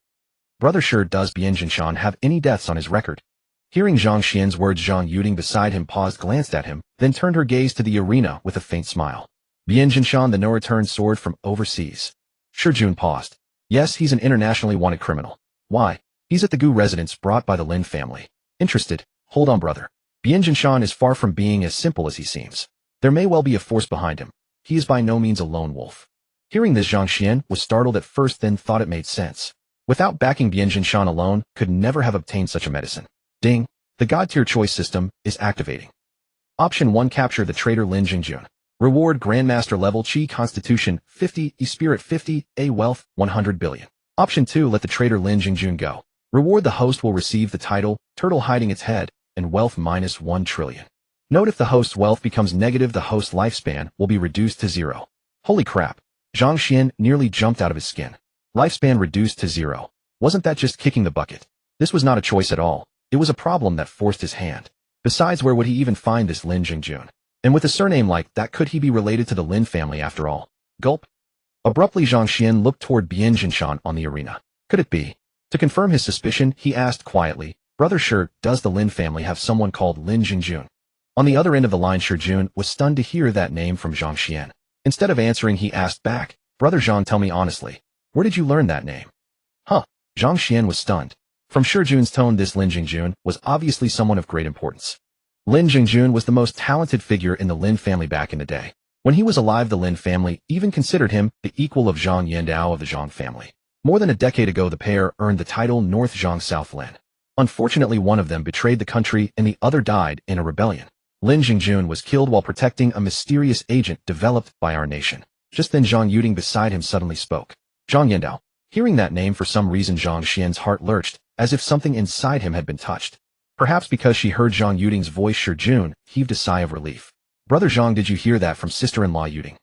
Brother Shi, does Bien Jinshan have any deaths on his record? Hearing Zhang Xian's words, Zhang Yuding beside him paused, glanced at him, then turned her gaze to the arena with a faint smile. Bien Jinshan, the no-return sword from overseas. Shi Jun paused. Yes, he's an internationally wanted criminal. Why? He's at the Gu residence brought by the Lin family. Interested? Hold on, brother. Bien Jinshan is far from being as simple as he seems. There may well be a force behind him. He is by no means a lone wolf. Hearing this, Zhang Xian was startled at first, then thought it made sense. Without backing, Bien Jinshan alone could never have obtained such a medicine. Ding! The God-tier choice system is activating. Option 1. Capture the traitor Lin Jingjun. Reward Grandmaster level Qi Constitution 50, E-Spirit 50, A wealth 100 billion. Option 2. Let the traitor Lin Jingjun go. Reward the host will receive the title Turtle Hiding Its Head and wealth minus 1 trillion. Note if the host's wealth becomes negative, the host's lifespan will be reduced to 0. Holy crap. Zhang Xuan nearly jumped out of his skin. Lifespan reduced to 0. Wasn't that just kicking the bucket? This was not a choice at all. It was a problem that forced his hand. Besides, where would he even find this Lin Jingjun? And with a surname like that, could he be related to the Lin family after all? Gulp. Abruptly, Zhang Xuan looked toward Bian Jinshan on the arena. Could it be? To confirm his suspicion, he asked quietly, Brother Shi, does the Lin family have someone called Lin Jingjun? On the other end of the line, Shi Jun was stunned to hear that name from Zhang Xuan. Instead of answering, he asked back, Brother Zhang, tell me honestly, where did you learn that name? Huh. Zhang Xuan was stunned. From Shi Jun's tone, this Lin Jingjun was obviously someone of great importance. Lin Jingjun was the most talented figure in the Lin family back in the day. When he was alive, the Lin family even considered him the equal of Zhang Yandao of the Zhang family. More than a decade ago, the pair earned the title North Zhang South Lin. Unfortunately, one of them betrayed the country and the other died in a rebellion. Lin Jingjun was killed while protecting a mysterious agent developed by our nation. Just then, Zhang Yuding beside him suddenly spoke. Zhang Yandao. Hearing that name, for some reason Zhang Xian's heart lurched, as if something inside him had been touched. Perhaps because she heard Zhang Yuding's voice, Shi Jun heaved a sigh of relief. Brother Zhang, did you hear that from sister-in-law Yuding?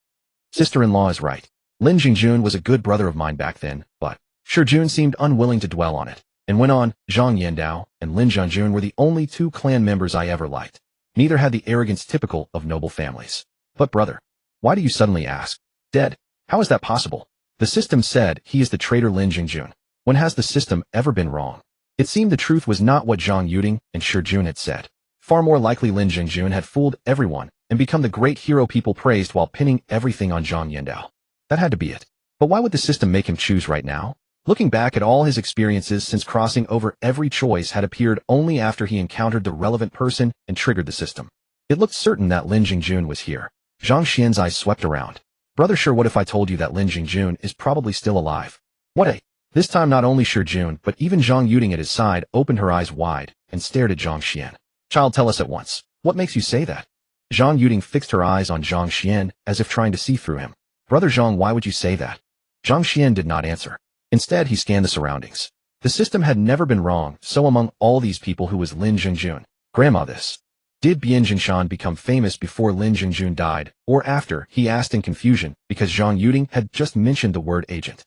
Sister-in-law is right. Lin Jingjun was a good brother of mine back then, but Shi Jun seemed unwilling to dwell on it, and went on, Zhang Yandao and Lin Jingjun were the only two clan members I ever liked. Neither had the arrogance typical of noble families. But brother, why do you suddenly ask? Dead? How is that possible? The system said he is the traitor Lin Jingjun. When has the system ever been wrong? It seemed the truth was not what Zhang Yuding and Shi Jun had said. Far more likely, Lin Jingjun had fooled everyone and become the great hero people praised while pinning everything on Zhang Yandao. That had to be it. But why would the system make him choose right now? Looking back at all his experiences since crossing over, every choice had appeared only after he encountered the relevant person and triggered the system. It looked certain that Lin Jingjun was here. Zhang Xian's eyes swept around. Brother Shi, what if I told you that Lin Jingjun is probably still alive? What a... This time not only Shi Jun, but even Zhang Yuding at his side opened her eyes wide and stared at Zhang Xian. Child, tell us at once. What makes you say that? Zhang Yuding fixed her eyes on Zhang Xian as if trying to see through him. Brother Zhang, why would you say that? Zhang Xian did not answer. Instead, he scanned the surroundings. The system had never been wrong, so among all these people, who was Lin Jingjun? Grandma, this. Did Bian Jinshan become famous before Lin Jingjun died, or after? He asked in confusion, because Zhang Yuding had just mentioned the word agent.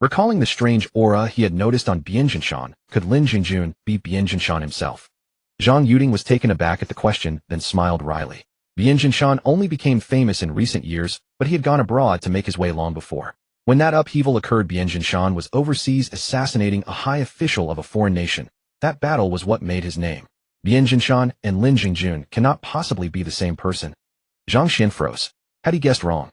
Recalling the strange aura he had noticed on Bian Jinshan, could Lin Jingjun be Bian Jinshan himself? Zhang Yuding was taken aback at the question, then smiled wryly. Bian Jinshan only became famous in recent years, but he had gone abroad to make his way long before. When that upheaval occurred, Bian Jinshan was overseas assassinating a high official of a foreign nation. That battle was what made his name. Bian Jinshan and Lin Jingjun cannot possibly be the same person. Zhang Xian froze. Had he guessed wrong?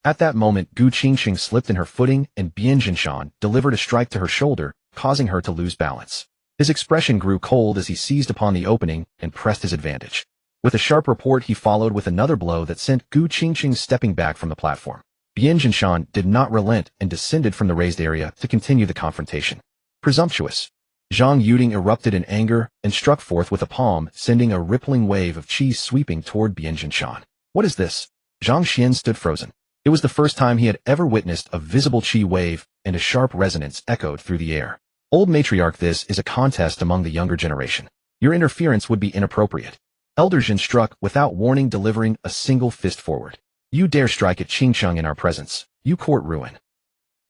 At that moment, Gu Qingqing slipped in her footing and Bian Jinshan delivered a strike to her shoulder, causing her to lose balance. His expression grew cold as he seized upon the opening and pressed his advantage. With a sharp report, he followed with another blow that sent Gu Qingqing stepping back from the platform. Bian Jinshan did not relent and descended from the raised area to continue the confrontation. Presumptuous. Zhang Yuding erupted in anger and struck forth with a palm, sending a rippling wave of qi sweeping toward Bian Jinshan. What is this? Zhang Xian stood frozen. It was the first time he had ever witnessed a visible qi wave, and a sharp resonance echoed through the air. Old matriarch, this is a contest among the younger generation. Your interference would be inappropriate. Elder Jin struck without warning, delivering a single fist forward. You dare strike at Qingcheng in our presence. You court ruin.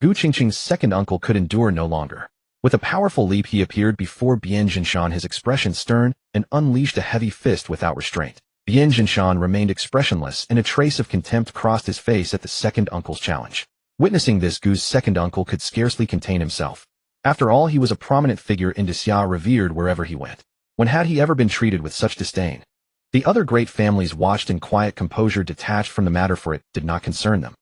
Gu Qingqing's second uncle could endure no longer. With a powerful leap, he appeared before Bian Jinshan, his expression stern, and unleashed a heavy fist without restraint. Bian Jinshan remained expressionless, and a trace of contempt crossed his face at the second uncle's challenge. Witnessing this, Gu's second uncle could scarcely contain himself. After all, he was a prominent figure in Xia, revered wherever he went. When had he ever been treated with such disdain? The other great families watched in quiet composure, detached from the matter, for it did not concern them.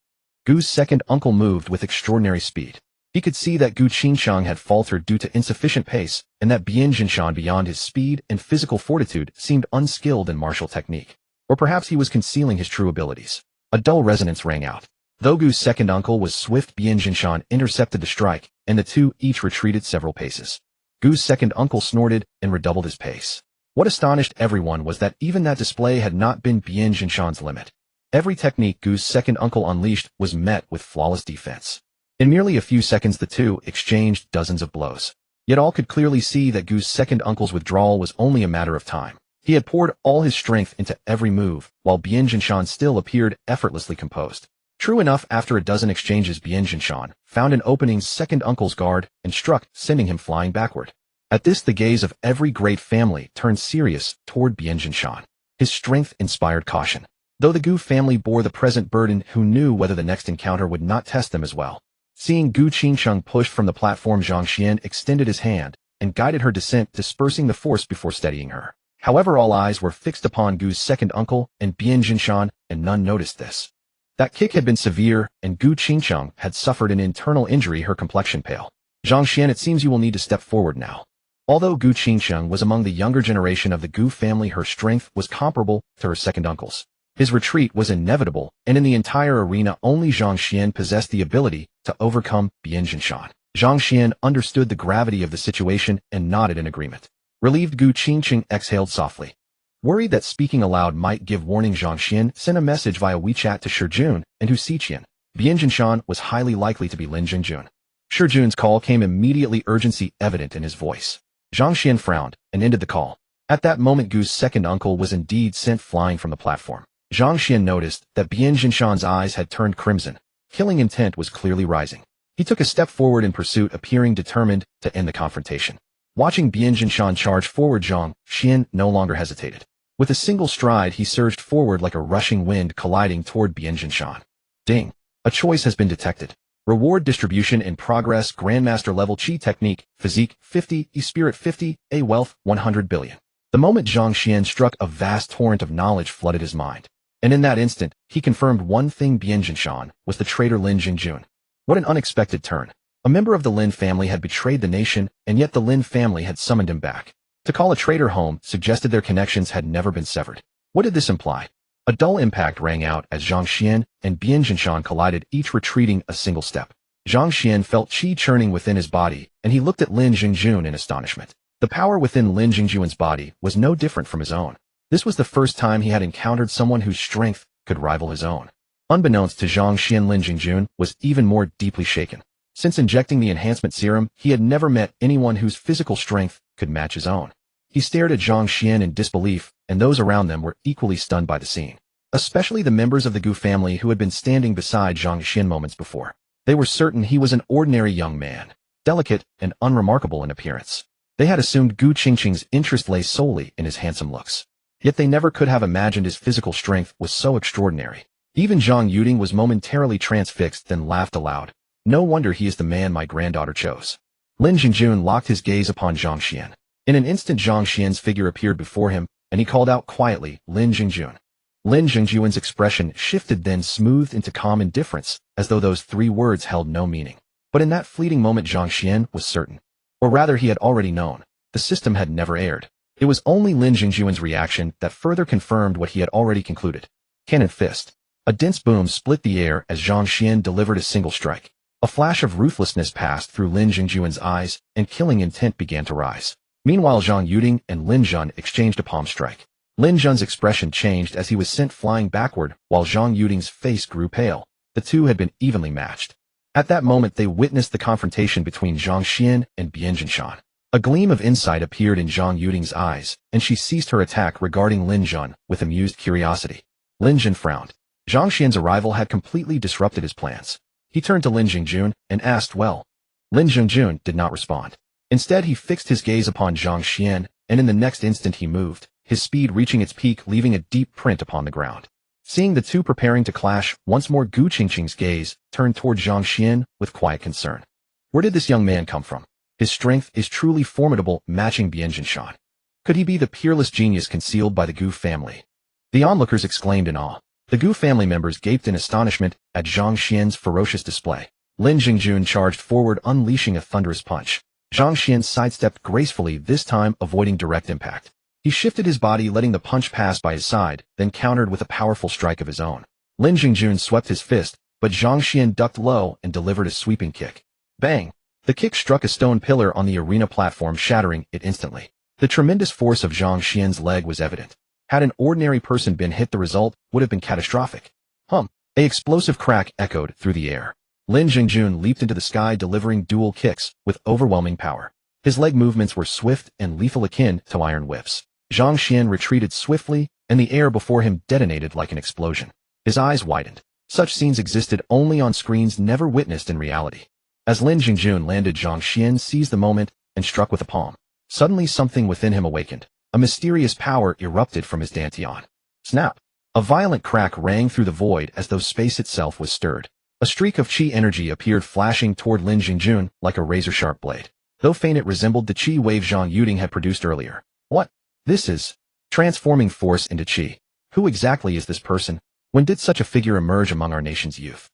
Gu's second uncle moved with extraordinary speed. He could see that Gu Qingcheng had faltered due to insufficient pace, and that Bian Jinshan, beyond his speed and physical fortitude, seemed unskilled in martial technique. Or perhaps he was concealing his true abilities. A dull resonance rang out. Though Gu's second uncle was swift, Bian Jinshan intercepted the strike, and the two each retreated several paces. Gu's second uncle snorted and redoubled his pace. What astonished everyone was that even that display had not been Bian Jinshan's limit. Every technique Gu's second uncle unleashed was met with flawless defense. In merely a few seconds the two exchanged dozens of blows. Yet all could clearly see that Gu's second uncle's withdrawal was only a matter of time. He had poured all his strength into every move, while Bian Jinshan still appeared effortlessly composed. True enough, after a dozen exchanges Bian Jinshan found an opening's second uncle's guard and struck, sending him flying backward. At this the gaze of every great family turned serious toward Bian Jinshan. His strength inspired caution. Though the Gu family bore the present burden, who knew whether the next encounter would not test them as well? Seeing Gu Qingcheng pushed from the platform, Zhang Xuan extended his hand and guided her descent, dispersing the force before steadying her. However, all eyes were fixed upon Gu's second uncle and Bian Jinshan, and none noticed this. That kick had been severe, and Gu Qingcheng had suffered an internal injury, her complexion pale. Zhang Xuan, it seems you will need to step forward now. Although Gu Qingcheng was among the younger generation of the Gu family, her strength was comparable to her second uncle's. His retreat was inevitable, and in the entire arena only Zhang Xuan possessed the ability to overcome Bian Jinshan. Zhang Xuan understood the gravity of the situation and nodded in agreement. Relieved, Gu Qingcheng exhaled softly. Worried that speaking aloud might give warning, Zhang Xuan sent a message via WeChat to Shijun and Hu Xiqian. Bian Jinshan was highly likely to be Lin Jingjun. Shijun's call came immediately, urgency evident in his voice. Zhang Xuan frowned and ended the call. At that moment Gu's second uncle was indeed sent flying from the platform. Zhang Xuan noticed that Bian Jinshan's eyes had turned crimson. Killing intent was clearly rising. He took a step forward in pursuit, appearing determined to end the confrontation. Watching Bian Jinshan charge forward, Zhang Xuan no longer hesitated. With a single stride, he surged forward like a rushing wind, colliding toward Bian Jinshan. Ding! A choice has been detected. Reward distribution in progress. Grandmaster level Qi technique, physique 50, e-spirit 50, a wealth 100 billion. The moment Zhang Xuan struck, a vast torrent of knowledge flooded his mind. And in that instant, he confirmed one thing: Bian Jinshan was the traitor Lin Jingjun. What an unexpected turn. A member of the Lin family had betrayed the nation, and yet the Lin family had summoned him back. To call a traitor home suggested their connections had never been severed. What did this imply? A dull impact rang out as Zhang Xuan and Bian Jinshan collided, each retreating a single step. Zhang Xuan felt qi churning within his body, and he looked at Lin Jingjun in astonishment. The power within Lin Jingjun's body was no different from his own. This was the first time he had encountered someone whose strength could rival his own. Unbeknownst to Zhang Xuan, Lin Jingjun was even more deeply shaken. Since injecting the enhancement serum, he had never met anyone whose physical strength could match his own. He stared at Zhang Xuan in disbelief, and those around them were equally stunned by the scene. Especially the members of the Gu family who had been standing beside Zhang Xuan moments before. They were certain he was an ordinary young man, delicate and unremarkable in appearance. They had assumed Gu Qingcheng's interest lay solely in his handsome looks. Yet they never could have imagined his physical strength was so extraordinary. Even Zhang Yuding was momentarily transfixed, then laughed aloud. No wonder he is the man my granddaughter chose. Lin Jingjun locked his gaze upon Zhang Xuan. In an instant Zhang Xuan's figure appeared before him, and he called out quietly, "Lin Jingjun." Lin Jingjun's expression shifted, then smoothed into calm indifference, as though those three words held no meaning. But in that fleeting moment Zhang Xuan was certain. Or rather, he had already known. The system had never erred. It was only Lin Jingjun's reaction that further confirmed what he had already concluded. Cannon fist. A dense boom split the air as Zhang Xuan delivered a single strike. A flash of ruthlessness passed through Lin Jingjun's eyes, and killing intent began to rise. Meanwhile, Zhang Yuding and Lin Zhun exchanged a palm strike. Lin Zhun's expression changed as he was sent flying backward, while Zhang Yuding's face grew pale. The two had been evenly matched. At that moment they witnessed the confrontation between Zhang Xuan and Bian Jinshan. A gleam of insight appeared in Zhang Yuding's eyes, and she ceased her attack regarding Lin Zhun with amused curiosity. Lin Zhun frowned. Zhang Xuan's arrival had completely disrupted his plans. He turned to Lin Jingjun and asked, "Well?" Lin Jingjun did not respond. Instead, he fixed his gaze upon Zhang Xuan, and in the next instant he moved, his speed reaching its peak, leaving a deep print upon the ground. Seeing the two preparing to clash, once more Gu Qingcheng's gaze turned toward Zhang Xuan with quiet concern. Where did this young man come from? His strength is truly formidable, matching Bian Jinshan. Could he be the peerless genius concealed by the Gu family? The onlookers exclaimed in awe. The Gu family members gaped in astonishment at Zhang Xuan's ferocious display. Lin Jingjun charged forward, unleashing a thunderous punch. Zhang Xuan sidestepped gracefully, this time avoiding direct impact. He shifted his body, letting the punch pass by his side, then countered with a powerful strike of his own. Lin Jingjun swept his fist, but Zhang Xuan ducked low and delivered a sweeping kick. Bang! The kick struck a stone pillar on the arena platform, shattering it instantly. The tremendous force of Zhang Xuan's leg was evident. Had an ordinary person been hit, the result would have been catastrophic. Hum! A explosive crack echoed through the air. Lin Jingjun leaped into the sky, delivering dual kicks with overwhelming power. His leg movements were swift and lethal, akin to iron whips. Zhang Xuan retreated swiftly, and the air before him detonated like an explosion. His eyes widened. Such scenes existed only on screens, never witnessed in reality. As Lin Jingjun landed, Zhang Xuan seized the moment and struck with a palm. Suddenly something within him awakened. A mysterious power erupted from his dantian. Snap! A violent crack rang through the void as though space itself was stirred. A streak of chi energy appeared, flashing toward Lin Jingjun like a razor-sharp blade. Though faint, it resembled the chi wave Zhang Yuding had produced earlier. What? This is transforming force into chi. Who exactly is this person? When did such a figure emerge among our nation's youth?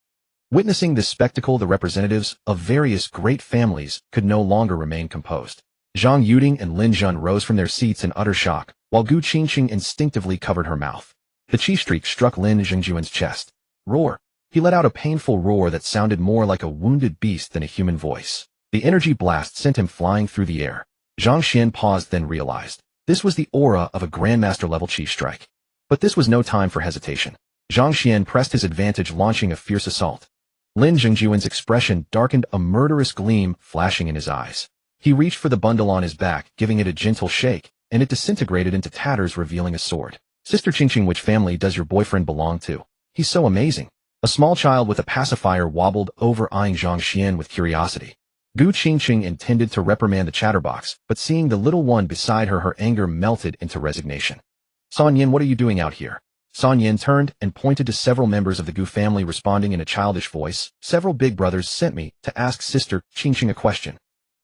Witnessing this spectacle, the representatives of various great families could no longer remain composed. Zhang Yuding and Lin Zhun rose from their seats in utter shock, while Gu Qingqing instinctively covered her mouth. The chi streak struck Lin Jingjuan's chest. Roar! He let out a painful roar that sounded more like a wounded beast than a human voice. The energy blast sent him flying through the air. Zhang Xuan paused, then realized. This was the aura of a Grandmaster-level chi strike. But this was no time for hesitation. Zhang Xuan pressed his advantage, launching a fierce assault. Lin Jingjuan's expression darkened, a murderous gleam flashing in his eyes. He reached for the bundle on his back, giving it a gentle shake, and it disintegrated into tatters, revealing a sword. Sister Qingqing, which family does your boyfriend belong to? He's so amazing. A small child with a pacifier wobbled over, eyeing Zhang Xuan with curiosity. Gu Qingqing intended to reprimand the chatterbox, but seeing the little one beside her, her anger melted into resignation. San Yin, what are you doing out here? San Yin turned and pointed to several members of the Gu family, responding in a childish voice. Several big brothers sent me to ask Sister Qingqing a question.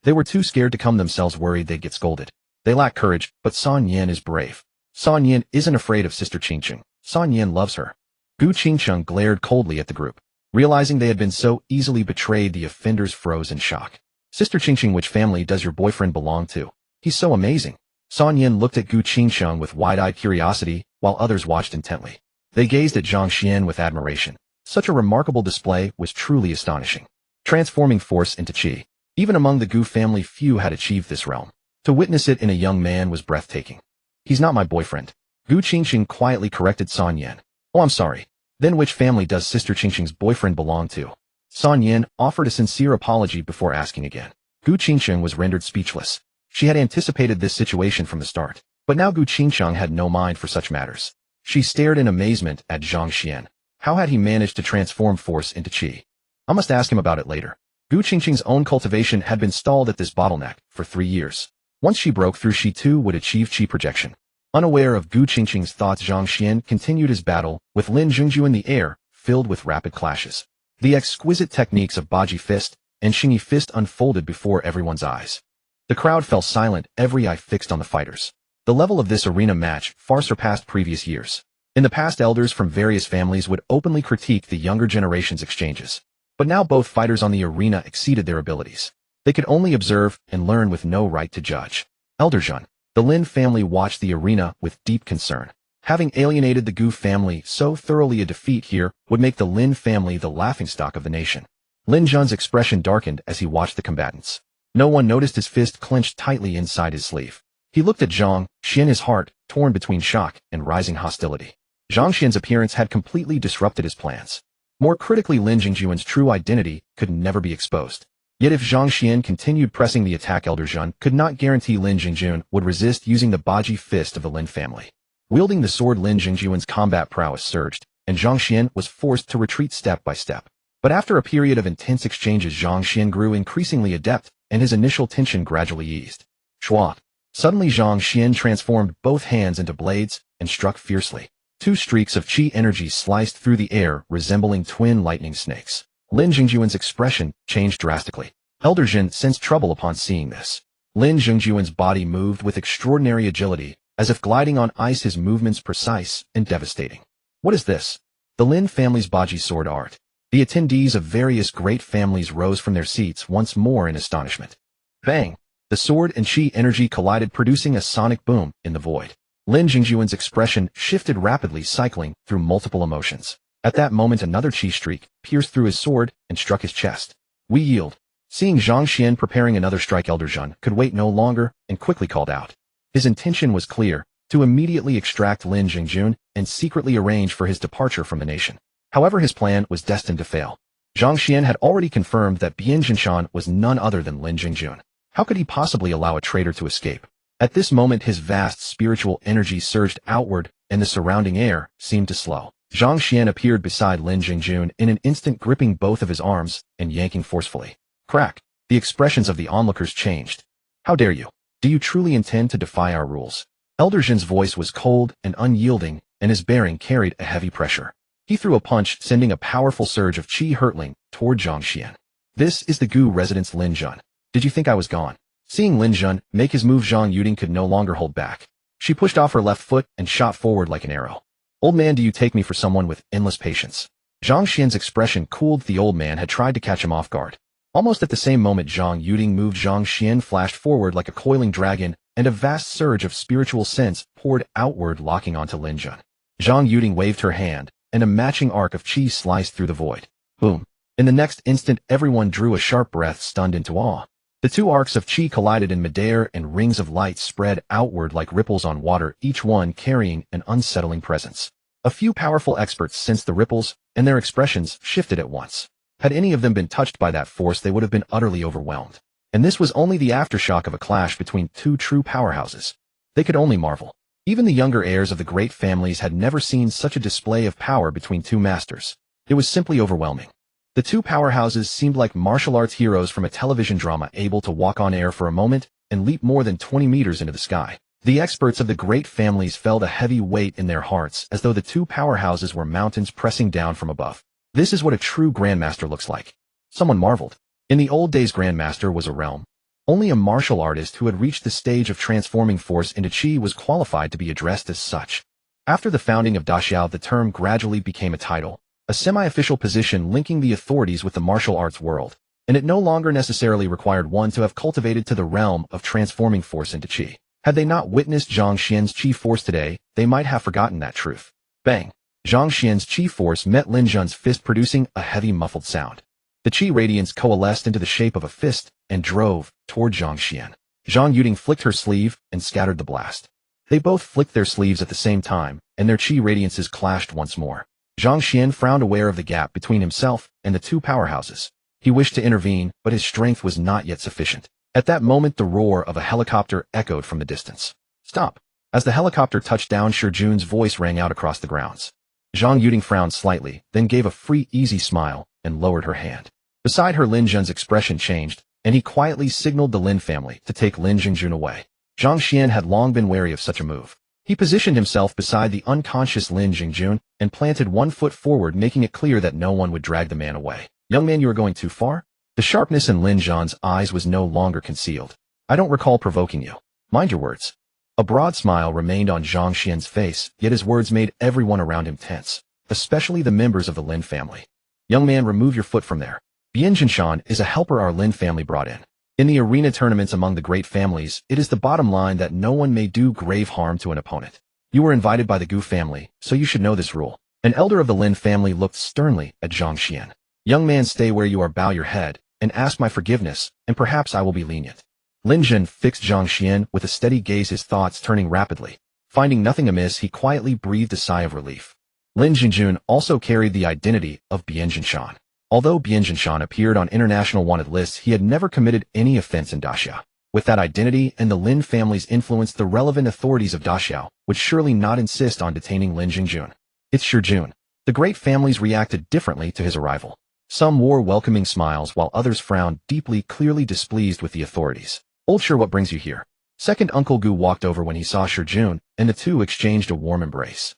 They were too scared to come themselves, worried they'd get scolded. They lack courage, but San Yin is brave. San Yin isn't afraid of Sister Qingqing. San Yin loves her. Gu Qingqing glared coldly at the group. Realizing they had been so easily betrayed, the offenders froze in shock. Sister Qingqing, which family does your boyfriend belong to? He's so amazing. San Yin looked at Gu Qingqing with wide-eyed curiosity, while others watched intently. They gazed at Zhang Xuan with admiration. Such a remarkable display was truly astonishing. Transforming force into chi. Even among the Gu family, few had achieved this realm. To witness it in a young man was breathtaking. He's not my boyfriend. Gu Qingqing quietly corrected San Yin. Oh, I'm sorry. Then which family does Sister Qingqing's boyfriend belong to? San Yin offered a sincere apology before asking again. Gu Qingqing was rendered speechless. She had anticipated this situation from the start, but now Gu Qingqing had no mind for such matters. She stared in amazement at Zhang Xuan. How had he managed to transform force into chi? I must ask him about it later. Gu Qingqing's own cultivation had been stalled at this bottleneck for 3 years. Once she broke through, she too would achieve chi projection. Unaware of Gu Qingqing's thoughts, Zhang Xuan continued his battle with Lin Jingju in the air, filled with rapid clashes. The exquisite techniques of Baji Fist and Xingyi Fist unfolded before everyone's eyes. The crowd fell silent, every eye fixed on the fighters. The level of this arena match far surpassed previous years. In the past, elders from various families would openly critique the younger generation's exchanges. But now both fighters on the arena exceeded their abilities. They could only observe and learn with no right to judge. Elder Zhun, the Lin family watched the arena with deep concern. Having alienated the Gu family so thoroughly, a defeat here would make the Lin family the laughingstock of the nation. Lin Zhun's expression darkened as he watched the combatants. No one noticed his fist clenched tightly inside his sleeve. He looked at Zhang Xuan, his heart torn between shock and rising hostility. Zhang Xuan's appearance had completely disrupted his plans. More critically, Lin Jingjuan's true identity could never be exposed. Yet if Zhang Xuan continued pressing the attack, Elder Zhun could not guarantee Lin Jingjuan would resist using the Baji Fist of the Lin family. Wielding the sword, Lin Jingjuan's combat prowess surged, and Zhang Xuan was forced to retreat step by step. But after a period of intense exchanges, Zhang Xuan grew increasingly adept, and his initial tension gradually eased. Schwa! Suddenly Zhang Xuan transformed both hands into blades and struck fiercely. 2 streaks of chi energy sliced through the air, resembling twin lightning snakes. Lin Jingjuan's expression changed drastically. Elder Zhen sensed trouble upon seeing this. Lin Jingjuan's body moved with extraordinary agility, as if gliding on ice, his movements precise and devastating. What is this? The Lin family's Baji sword art. The attendees of various great families rose from their seats once more in astonishment. Bang! The sword and chi energy collided, producing a sonic boom in the void. Lin Jingjuan's expression shifted rapidly, cycling through multiple emotions. At that moment, another chi streak pierced through his sword and struck his chest. We yield. Seeing Zhang Xuan preparing another strike, Elder Zhun could wait no longer and quickly called out. His intention was clear, to immediately extract Lin Jingjun and secretly arrange for his departure from the nation. However, his plan was destined to fail. Zhang Xuan had already confirmed that Bian Jinshan was none other than Lin Jingjun. How could he possibly allow a traitor to escape? At this moment, his vast spiritual energy surged outward, and the surrounding air seemed to slow. Zhang Xuan appeared beside Lin Jingjun in an instant, gripping both of his arms and yanking forcefully. Crack! The expressions of the onlookers changed. How dare you? Do you truly intend to defy our rules? Elder Jin's voice was cold and unyielding, and his bearing carried a heavy pressure. He threw a punch, sending a powerful surge of qi hurtling toward Zhang Xuan. This is the Gu resident's Lin Jun. Did you think I was gone? Seeing Lin Jun make his move, Zhang Yuding could no longer hold back. She pushed off her left foot and shot forward like an arrow. Old man, do you take me for someone with endless patience? Zhang Xian's expression cooled. The old man had tried to catch him off guard. Almost at the same moment, Zhang Yuding moved. Zhang Xian flashed forward like a coiling dragon, and a vast surge of spiritual sense poured outward, locking onto Lin Jun. Zhang Yuding waved her hand, and a matching arc of qi sliced through the void. Boom! In the next instant, everyone drew a sharp breath, stunned into awe. The two arcs of qi collided in midair, and rings of light spread outward like ripples on water, each one carrying an unsettling presence. A few powerful experts sensed the ripples, and their expressions shifted at once. Had any of them been touched by that force, they would have been utterly overwhelmed. And this was only the aftershock of a clash between two true powerhouses. They could only marvel. Even the younger heirs of the great families had never seen such a display of power between two masters. It was simply overwhelming. The two powerhouses seemed like martial arts heroes from a television drama, able to walk on air for a moment and leap more than 20 meters into the sky. The experts of the great families felt a heavy weight in their hearts, as though the two powerhouses were mountains pressing down from above. This is what a true grandmaster looks like. Someone marveled. In the old days, grandmaster was a realm. Only a martial artist who had reached the stage of transforming force into qi was qualified to be addressed as such. After the founding of Daxiao, the term gradually became a title, a semi-official position linking the authorities with the martial arts world, and it no longer necessarily required one to have cultivated to the realm of transforming force into qi. Had they not witnessed Zhang Xian's qi force today, they might have forgotten that truth. Bang! Zhang Xian's qi force met Lin Jun's fist, producing a heavy muffled sound. The qi radiance coalesced into the shape of a fist and drove toward Zhang Xuan. Zhang Yuding flicked her sleeve and scattered the blast. They both flicked their sleeves at the same time, and their qi radiances clashed once more. Zhang Xuan frowned, aware of the gap between himself and the two powerhouses. He wished to intervene, but his strength was not yet sufficient. At that moment, the roar of a helicopter echoed from the distance. Stop! As the helicopter touched down, Shijun's voice rang out across the grounds. Zhang Yuding frowned slightly, then gave a free, easy smile and lowered her hand. Beside her, Lin Jun's expression changed, and he quietly signaled the Lin family to take Lin Jingjun away. Zhang Xuan had long been wary of such a move. He positioned himself beside the unconscious Lin Jingjun and planted one foot forward, making it clear that no one would drag the man away. Young man, you are going too far? The sharpness in Lin Zhan's eyes was no longer concealed. I don't recall provoking you. Mind your words. A broad smile remained on Zhang Xian's face, yet his words made everyone around him tense, especially the members of the Lin family. Young man, remove your foot from there. Bian Jinshan is a helper our Lin family brought in. In the arena tournaments among the great families, it is the bottom line that no one may do grave harm to an opponent. You were invited by the Gu family, so you should know this rule. An elder of the Lin family looked sternly at Zhang Xuan. Young man, stay where you are, bow your head, and ask my forgiveness, and perhaps I will be lenient. Lin Jin fixed Zhang Xuan with a steady gaze, his thoughts turning rapidly. Finding nothing amiss, he quietly breathed a sigh of relief. Lin Jingjun also carried the identity of Bian Jinshan. Although Bian Jinshan appeared on international wanted lists, he had never committed any offense in Daxiao. With that identity and the Lin family's influence, the relevant authorities of Daxiao would surely not insist on detaining Lin Jingjun. It's Shijun. The great families reacted differently to his arrival. Some wore welcoming smiles while others frowned deeply, clearly displeased with the authorities. Old Shir, what brings you here? Second Uncle Gu walked over when he saw Shijun, and the two exchanged a warm embrace.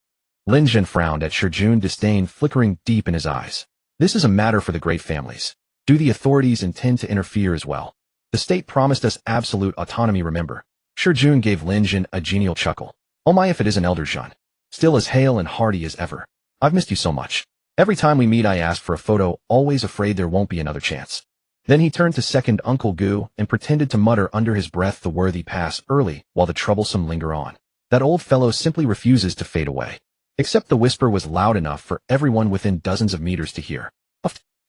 Lin Jin frowned at Shijun, disdain flickering deep in his eyes. This is a matter for the great families. Do the authorities intend to interfere as well? The state promised us absolute autonomy, remember? Shijun gave Lin Jin a genial chuckle. Oh my, if it isn't Elder Zhan. Still as hale and hearty as ever. I've missed you so much. Every time we meet I ask for a photo, always afraid there won't be another chance. Then he turned to second Uncle Gu and pretended to mutter under his breath, the worthy pass early while the troublesome linger on. That old fellow simply refuses to fade away. Except the whisper was loud enough for everyone within dozens of meters to hear.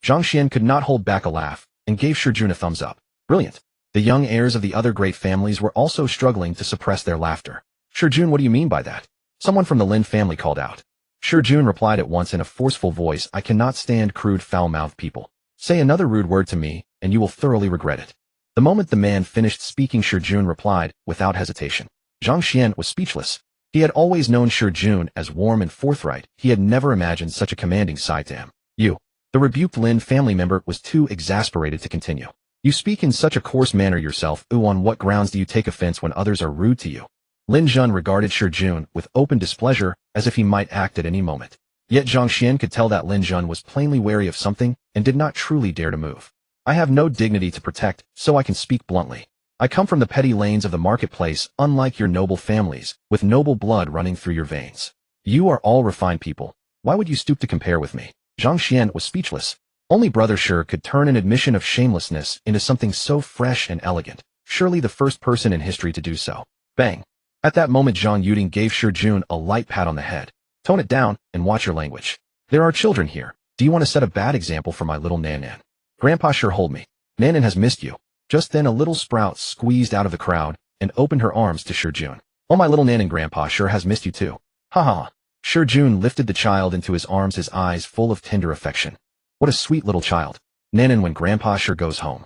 Zhang Xian could not hold back a laugh and gave Shijun a thumbs up. Brilliant. The young heirs of the other great families were also struggling to suppress their laughter. Jun, what do you mean by that? Someone from the Lin family called out. Jun replied at once in a forceful voice, I cannot stand crude, foul-mouthed people. Say another rude word to me, and you will thoroughly regret it. The moment the man finished speaking, Jun replied, without hesitation. Zhang Xuan was speechless. He had always known Jun as warm and forthright. He had never imagined such a commanding side to him. You. The rebuked Lin family member was too exasperated to continue. You speak in such a coarse manner yourself. On what grounds do you take offense when others are rude to you? Lin Jun regarded Jun with open displeasure, as if he might act at any moment. Yet Zhang Xuan could tell that Lin Jun was plainly wary of something and did not truly dare to move. I have no dignity to protect, so I can speak bluntly. I come from the petty lanes of the marketplace, unlike your noble families, with noble blood running through your veins. You are all refined people. Why would you stoop to compare with me? Zhang Xuan was speechless. Only Brother Shi could turn an admission of shamelessness into something so fresh and elegant, surely the first person in history to do so. Bang! At that moment Zhang Yuding gave Jun a light pat on the head. Tone it down and watch your language. There are children here. Do you want to set a bad example for my little Nan? Grandpa sure hold me. Nan has missed you. Just then a little sprout squeezed out of the crowd and opened her arms to Jun. Oh, my little Nan, Grandpa sure has missed you too. Ha ha. Jun lifted the child into his arms, his eyes full of tender affection. What a sweet little child. Nan, when Grandpa sure goes home.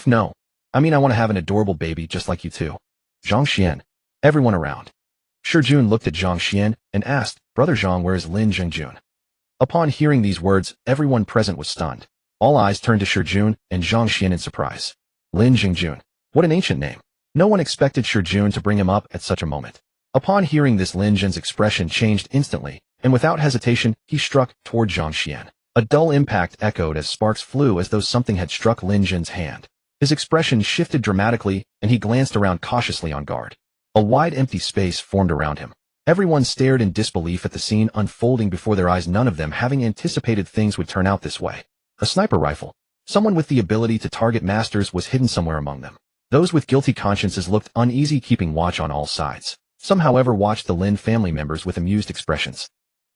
No. I mean, I want to have an adorable baby just like you too. Zhang Xuan. Everyone around. Jun looked at Zhang Xuan and asked, Brother Zhang, where is Lin Jun? Upon hearing these words, everyone present was stunned. All eyes turned to Jun and Zhang Xuan in surprise. Lin Jun. What an ancient name. No one expected Jun to bring him up at such a moment. Upon hearing this, Lin Jun's expression changed instantly, and without hesitation, he struck toward Zhang Xuan. A dull impact echoed as sparks flew as though something had struck Lin Jun's hand. His expression shifted dramatically, and he glanced around cautiously on guard. A wide empty space formed around him. Everyone stared in disbelief at the scene unfolding before their eyes, none of them having anticipated things would turn out this way. A sniper rifle. Someone with the ability to target masters was hidden somewhere among them. Those with guilty consciences looked uneasy, keeping watch on all sides. Some, however, watched the Lin family members with amused expressions.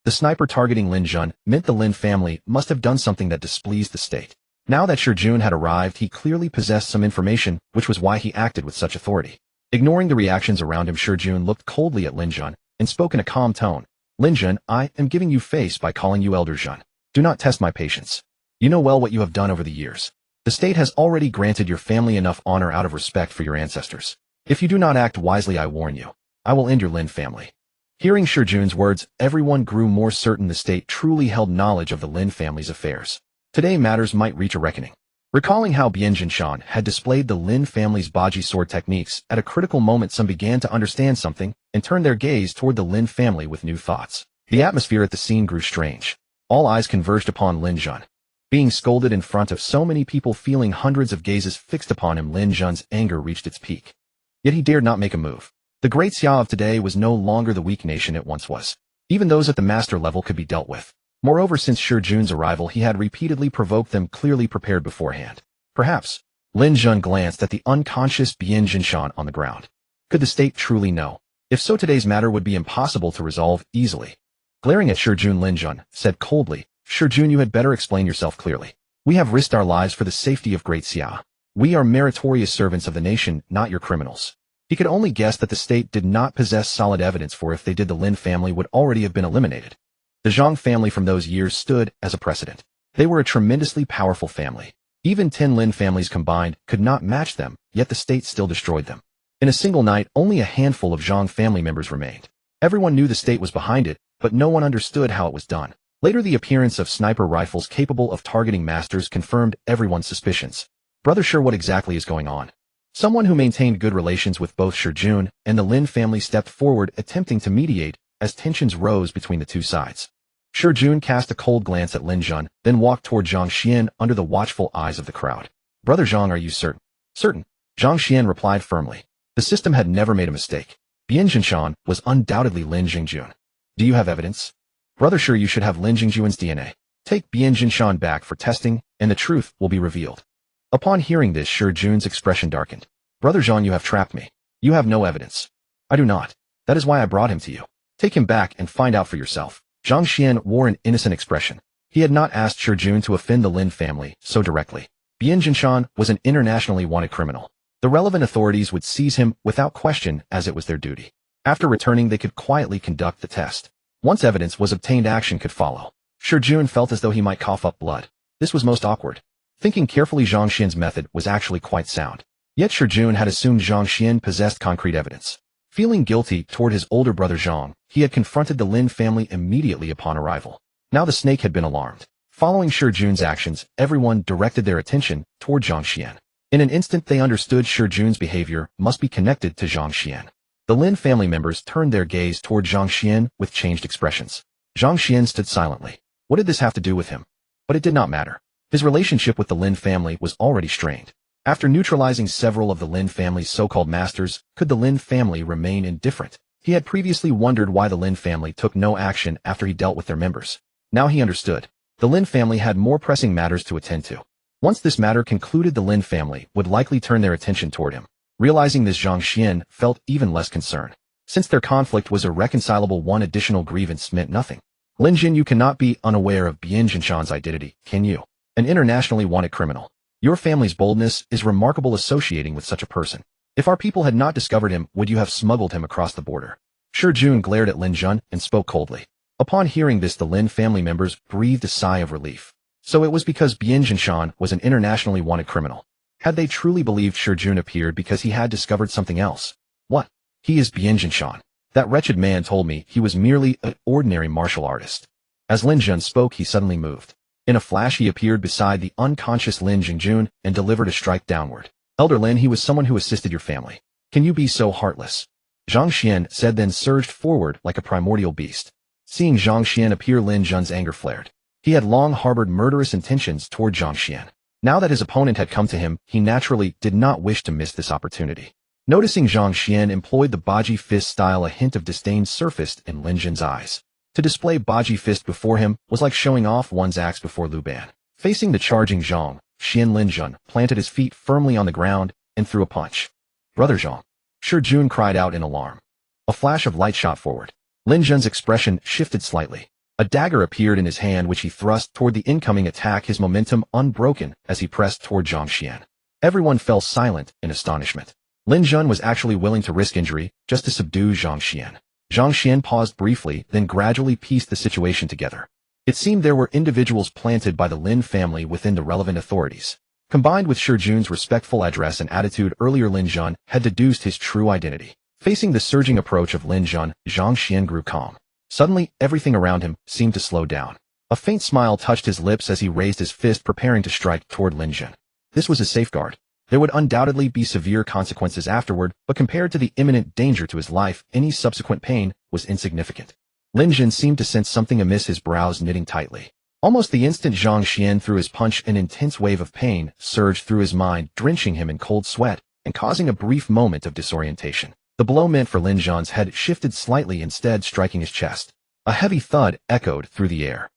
The sniper targeting Lin Jun meant the Lin family must have done something that displeased the state. Now that Jun had arrived, he clearly possessed some information, which was why he acted with such authority. Ignoring the reactions around him, Jun looked coldly at Lin Jun and spoke in a calm tone. Lin Jun, I am giving you face by calling you Elder Jun. Do not test my patience. You know well what you have done over the years. The state has already granted your family enough honor out of respect for your ancestors. If you do not act wisely, I warn you, I will end your Lin family. Hearing Jun's words, everyone grew more certain the state truly held knowledge of the Lin family's affairs. Today matters might reach a reckoning. Recalling how Jinshan had displayed the Lin family's Baji sword techniques, at a critical moment some began to understand something and turned their gaze toward the Lin family with new thoughts. The atmosphere at the scene grew strange. All eyes converged upon Lin Jun. Being scolded in front of so many people, feeling hundreds of gazes fixed upon him, Lin Jun's anger reached its peak. Yet he dared not make a move. The great Xia of today was no longer the weak nation it once was. Even those at the master level could be dealt with. Moreover, since Jun's arrival, he had repeatedly provoked them, clearly prepared beforehand. Perhaps. Lin Jun glanced at the unconscious Jinshan on the ground. Could the state truly know? If so, today's matter would be impossible to resolve easily. Glaring at Jun, Lin Jun said coldly, Jun, you had better explain yourself clearly. We have risked our lives for the safety of Great Xia. We are meritorious servants of the nation, not your criminals. He could only guess that the state did not possess solid evidence, for if they did, the Lin family would already have been eliminated. The Zhang family from those years stood as a precedent. They were a tremendously powerful family. Even 10 Lin families combined could not match them, yet the state still destroyed them. In a single night, only a handful of Zhang family members remained. Everyone knew the state was behind it, but no one understood how it was done. Later, the appearance of sniper rifles capable of targeting masters confirmed everyone's suspicions. Brother Shi, what exactly is going on? Someone who maintained good relations with both Jun and the Lin family stepped forward, attempting to mediate as tensions rose between the two sides. Jun cast a cold glance at Lin Jun, then walked toward Zhang Xuan under the watchful eyes of the crowd. Brother Zhang, are you certain? Certain. Zhang Xuan replied firmly. The system had never made a mistake. Jinshan was undoubtedly Lin Jun. Do you have evidence? Brother Shi, you should have Lin Jun's DNA. Take Jinshan back for testing, and the truth will be revealed. Upon hearing this, Jun's expression darkened. Brother Zhang, you have trapped me. You have no evidence. I do not. That is why I brought him to you. Take him back and find out for yourself. Zhang Xuan wore an innocent expression. He had not asked Jun to offend the Lin family so directly. Jinshan was an internationally wanted criminal. The relevant authorities would seize him without question as it was their duty. After returning, they could quietly conduct the test. Once evidence was obtained, action could follow. Shi Jun felt as though he might cough up blood. This was most awkward. Thinking carefully, Zhang Xian's method was actually quite sound. Yet Shi Jun had assumed Zhang Xian possessed concrete evidence. Feeling guilty toward his older brother Zhang, he had confronted the Lin family immediately upon arrival. Now the snake had been alarmed. Following Shi Jun's actions, everyone directed their attention toward Zhang Xian. In an instant, they understood Shi Jun's behavior must be connected to Zhang Xian. The Lin family members turned their gaze toward Zhang Xian with changed expressions. Zhang Xian stood silently. What did this have to do with him? But it did not matter. His relationship with the Lin family was already strained. After neutralizing several of the Lin family's so-called masters, could the Lin family remain indifferent? He had previously wondered why the Lin family took no action after he dealt with their members. Now he understood. The Lin family had more pressing matters to attend to. Once this matter concluded, the Lin family would likely turn their attention toward him. Realizing this, Zhang Xian felt even less concerned. Since their conflict was irreconcilable, one additional grievance meant nothing. Lin Jin, you cannot be unaware of Bian Jinshan's identity, can you? An internationally wanted criminal. Your family's boldness is remarkable associating with such a person. If our people had not discovered him, would you have smuggled him across the border? Shi Jun glared at Lin Jun and spoke coldly. Upon hearing this, the Lin family members breathed a sigh of relief. So it was because Bian Jinshan was an internationally wanted criminal. Had they truly believed Shi Jun appeared because he had discovered something else? What? He is Bian Jinshan. That wretched man told me he was merely an ordinary martial artist. As Lin Jun spoke, he suddenly moved. In a flash, he appeared beside the unconscious Lin Jingjun and delivered a strike downward. Elder Lin, he was someone who assisted your family. Can you be so heartless? Zhang Xian said, then surged forward like a primordial beast. Seeing Zhang Xian appear, Lin Jun's anger flared. He had long harbored murderous intentions toward Zhang Xian. Now that his opponent had come to him, he naturally did not wish to miss this opportunity. Noticing Zhang Xian employed the Baji fist style, a hint of disdain surfaced in Lin Jun's eyes. To display Baji fist before him was like showing off one's axe before Lu Ban. Facing the charging Zhang Xian, Lin Jun planted his feet firmly on the ground and threw a punch. Brother Zhang! Shi Jun cried out in alarm. A flash of light shot forward. Lin Jun's expression shifted slightly. A dagger appeared in his hand, which he thrust toward the incoming attack, his momentum unbroken as he pressed toward Zhang Xian. Everyone fell silent in astonishment. Lin Jun was actually willing to risk injury just to subdue Zhang Xian. Zhang Xian paused briefly, then gradually pieced the situation together. It seemed there were individuals planted by the Lin family within the relevant authorities. Combined with Shi Jun's respectful address and attitude earlier, Lin Jun had deduced his true identity. Facing the surging approach of Lin Jun, Zhang Xian grew calm. Suddenly, everything around him seemed to slow down. A faint smile touched his lips as he raised his fist, preparing to strike toward Lin Jun. This was a safeguard. There would undoubtedly be severe consequences afterward, but compared to the imminent danger to his life, any subsequent pain was insignificant. Lin Jun seemed to sense something amiss, his brows knitting tightly. Almost the instant Zhang Xian threw his punch, an intense wave of pain surged through his mind, drenching him in cold sweat and causing a brief moment of disorientation. The blow meant for Lin Jun's head shifted slightly, instead striking his chest. A heavy thud echoed through the air.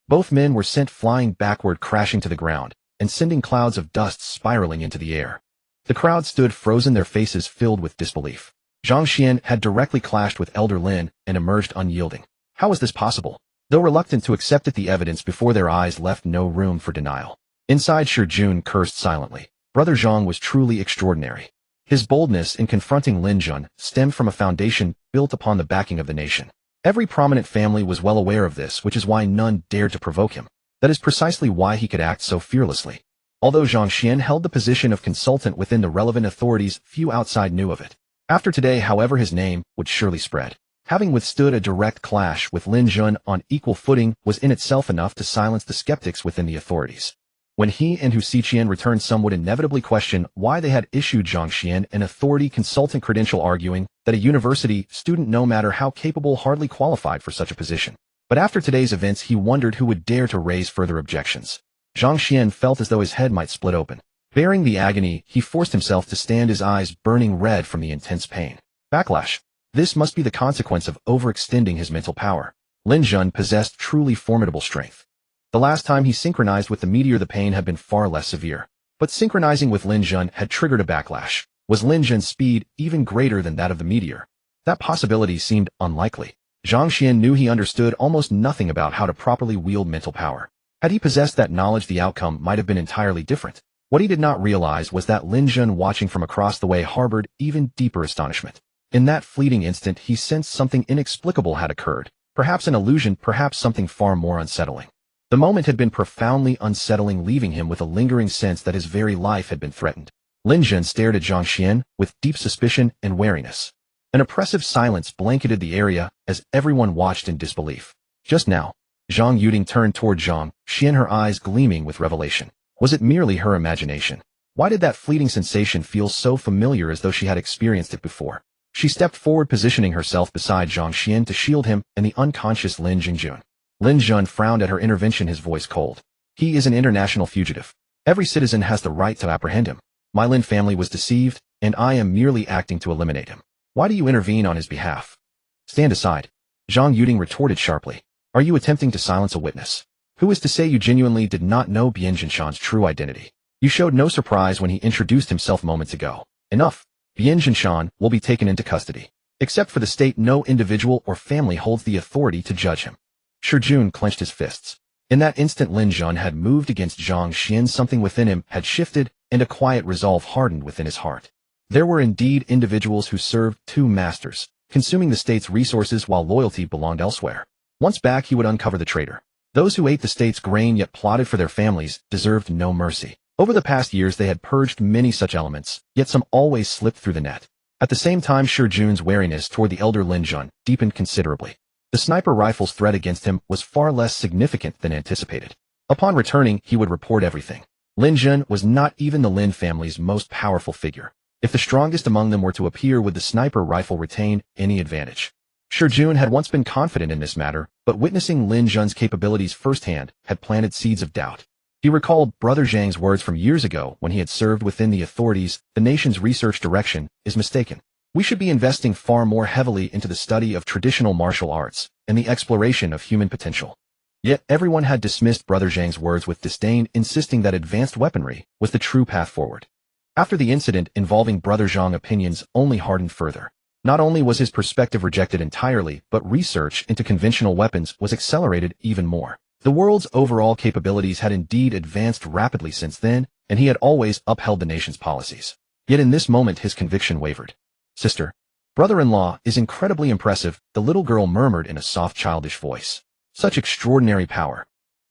Both men were sent flying backward, crashing to the ground and sending clouds of dust spiraling into the air. The crowd stood frozen, their faces filled with disbelief. Zhang Xian had directly clashed with Elder Lin and emerged unyielding. How was this possible? Though reluctant to accept it, the evidence before their eyes left no room for denial. Inside, Shi Jun cursed silently. Brother Zhang was truly extraordinary. His boldness in confronting Lin Jun stemmed from a foundation built upon the backing of the nation. Every prominent family was well aware of this, which is why none dared to provoke him. That is precisely why he could act so fearlessly. Although Zhang Xian held the position of consultant within the relevant authorities, few outside knew of it. After today, however, his name would surely spread. Having withstood a direct clash with Lin Jun on equal footing was in itself enough to silence the skeptics within the authorities. When he and Hu Xiqian returned, some would inevitably question why they had issued Zhang Xian an authority consultant credential, arguing that a university student, no matter how capable, hardly qualified for such a position. But after today's events, he wondered who would dare to raise further objections. Zhang Xian felt as though his head might split open. Bearing the agony, he forced himself to stand, his eyes burning red from the intense pain. Backlash. This must be the consequence of overextending his mental power. Lin Jun possessed truly formidable strength. The last time he synchronized with the meteor, the pain had been far less severe. But synchronizing with Lin Jun had triggered a backlash. Was Lin Jun's speed even greater than that of the meteor? That possibility seemed unlikely. Zhang Xian knew he understood almost nothing about how to properly wield mental power. Had he possessed that knowledge, the outcome might have been entirely different. What he did not realize was that Lin Jun watching from across the way harbored even deeper astonishment. In that fleeting instant, he sensed something inexplicable had occurred, perhaps an illusion, perhaps something far more unsettling. The moment had been profoundly unsettling, leaving him with a lingering sense that his very life had been threatened. Lin Jun stared at Zhang Xuan with deep suspicion and wariness. An oppressive silence blanketed the area as everyone watched in disbelief. Just now, Zhang Yuding turned toward Zhang Xuan, her eyes gleaming with revelation. Was it merely her imagination? Why did that fleeting sensation feel so familiar, as though she had experienced it before? She stepped forward, positioning herself beside Zhang Xuan to shield him and the unconscious Lin Jingjun. Lin Jun frowned at her intervention, his voice cold. He is an international fugitive. Every citizen has the right to apprehend him. My Lin family was deceived, and I am merely acting to eliminate him. Why do you intervene on his behalf? Stand aside, Zhang Yuding retorted sharply. Are you attempting to silence a witness? Who is to say you genuinely did not know Bian Jinshan's true identity? You showed no surprise when he introduced himself moments ago. Enough. Bian Jinshan will be taken into custody. Except for the state, no individual or family holds the authority to judge him. Shi Jun clenched his fists. In that instant, Lin Jun had moved against Zhang Xuan. Something within him had shifted, and a quiet resolve hardened within his heart. There were indeed individuals who served two masters, consuming the state's resources while loyalty belonged elsewhere. Once back, he would uncover the traitor. Those who ate the state's grain yet plotted for their families deserved no mercy. Over the past years, they had purged many such elements, yet some always slipped through the net. At the same time, Shi Jun's wariness toward the elder Lin Jun deepened considerably. The sniper rifle's threat against him was far less significant than anticipated. Upon returning, he would report everything. Lin Jun was not even the Lin family's most powerful figure. If the strongest among them were to appear, would the sniper rifle retain any advantage? Shi Jun had once been confident in this matter, but witnessing Lin Jun's capabilities firsthand had planted seeds of doubt. He recalled Brother Zhang's words from years ago when he had served within the authorities. The nation's research direction is mistaken. We should be investing far more heavily into the study of traditional martial arts and the exploration of human potential. Yet everyone had dismissed Brother Zhang's words with disdain, insisting that advanced weaponry was the true path forward. After the incident involving Brother Zhang, opinions only hardened further. Not only was his perspective rejected entirely, but research into conventional weapons was accelerated even more. The world's overall capabilities had indeed advanced rapidly since then, and he had always upheld the nation's policies. Yet in this moment, his conviction wavered. Sister, brother-in-law is incredibly impressive, the little girl murmured in a soft, childish voice. Such extraordinary power.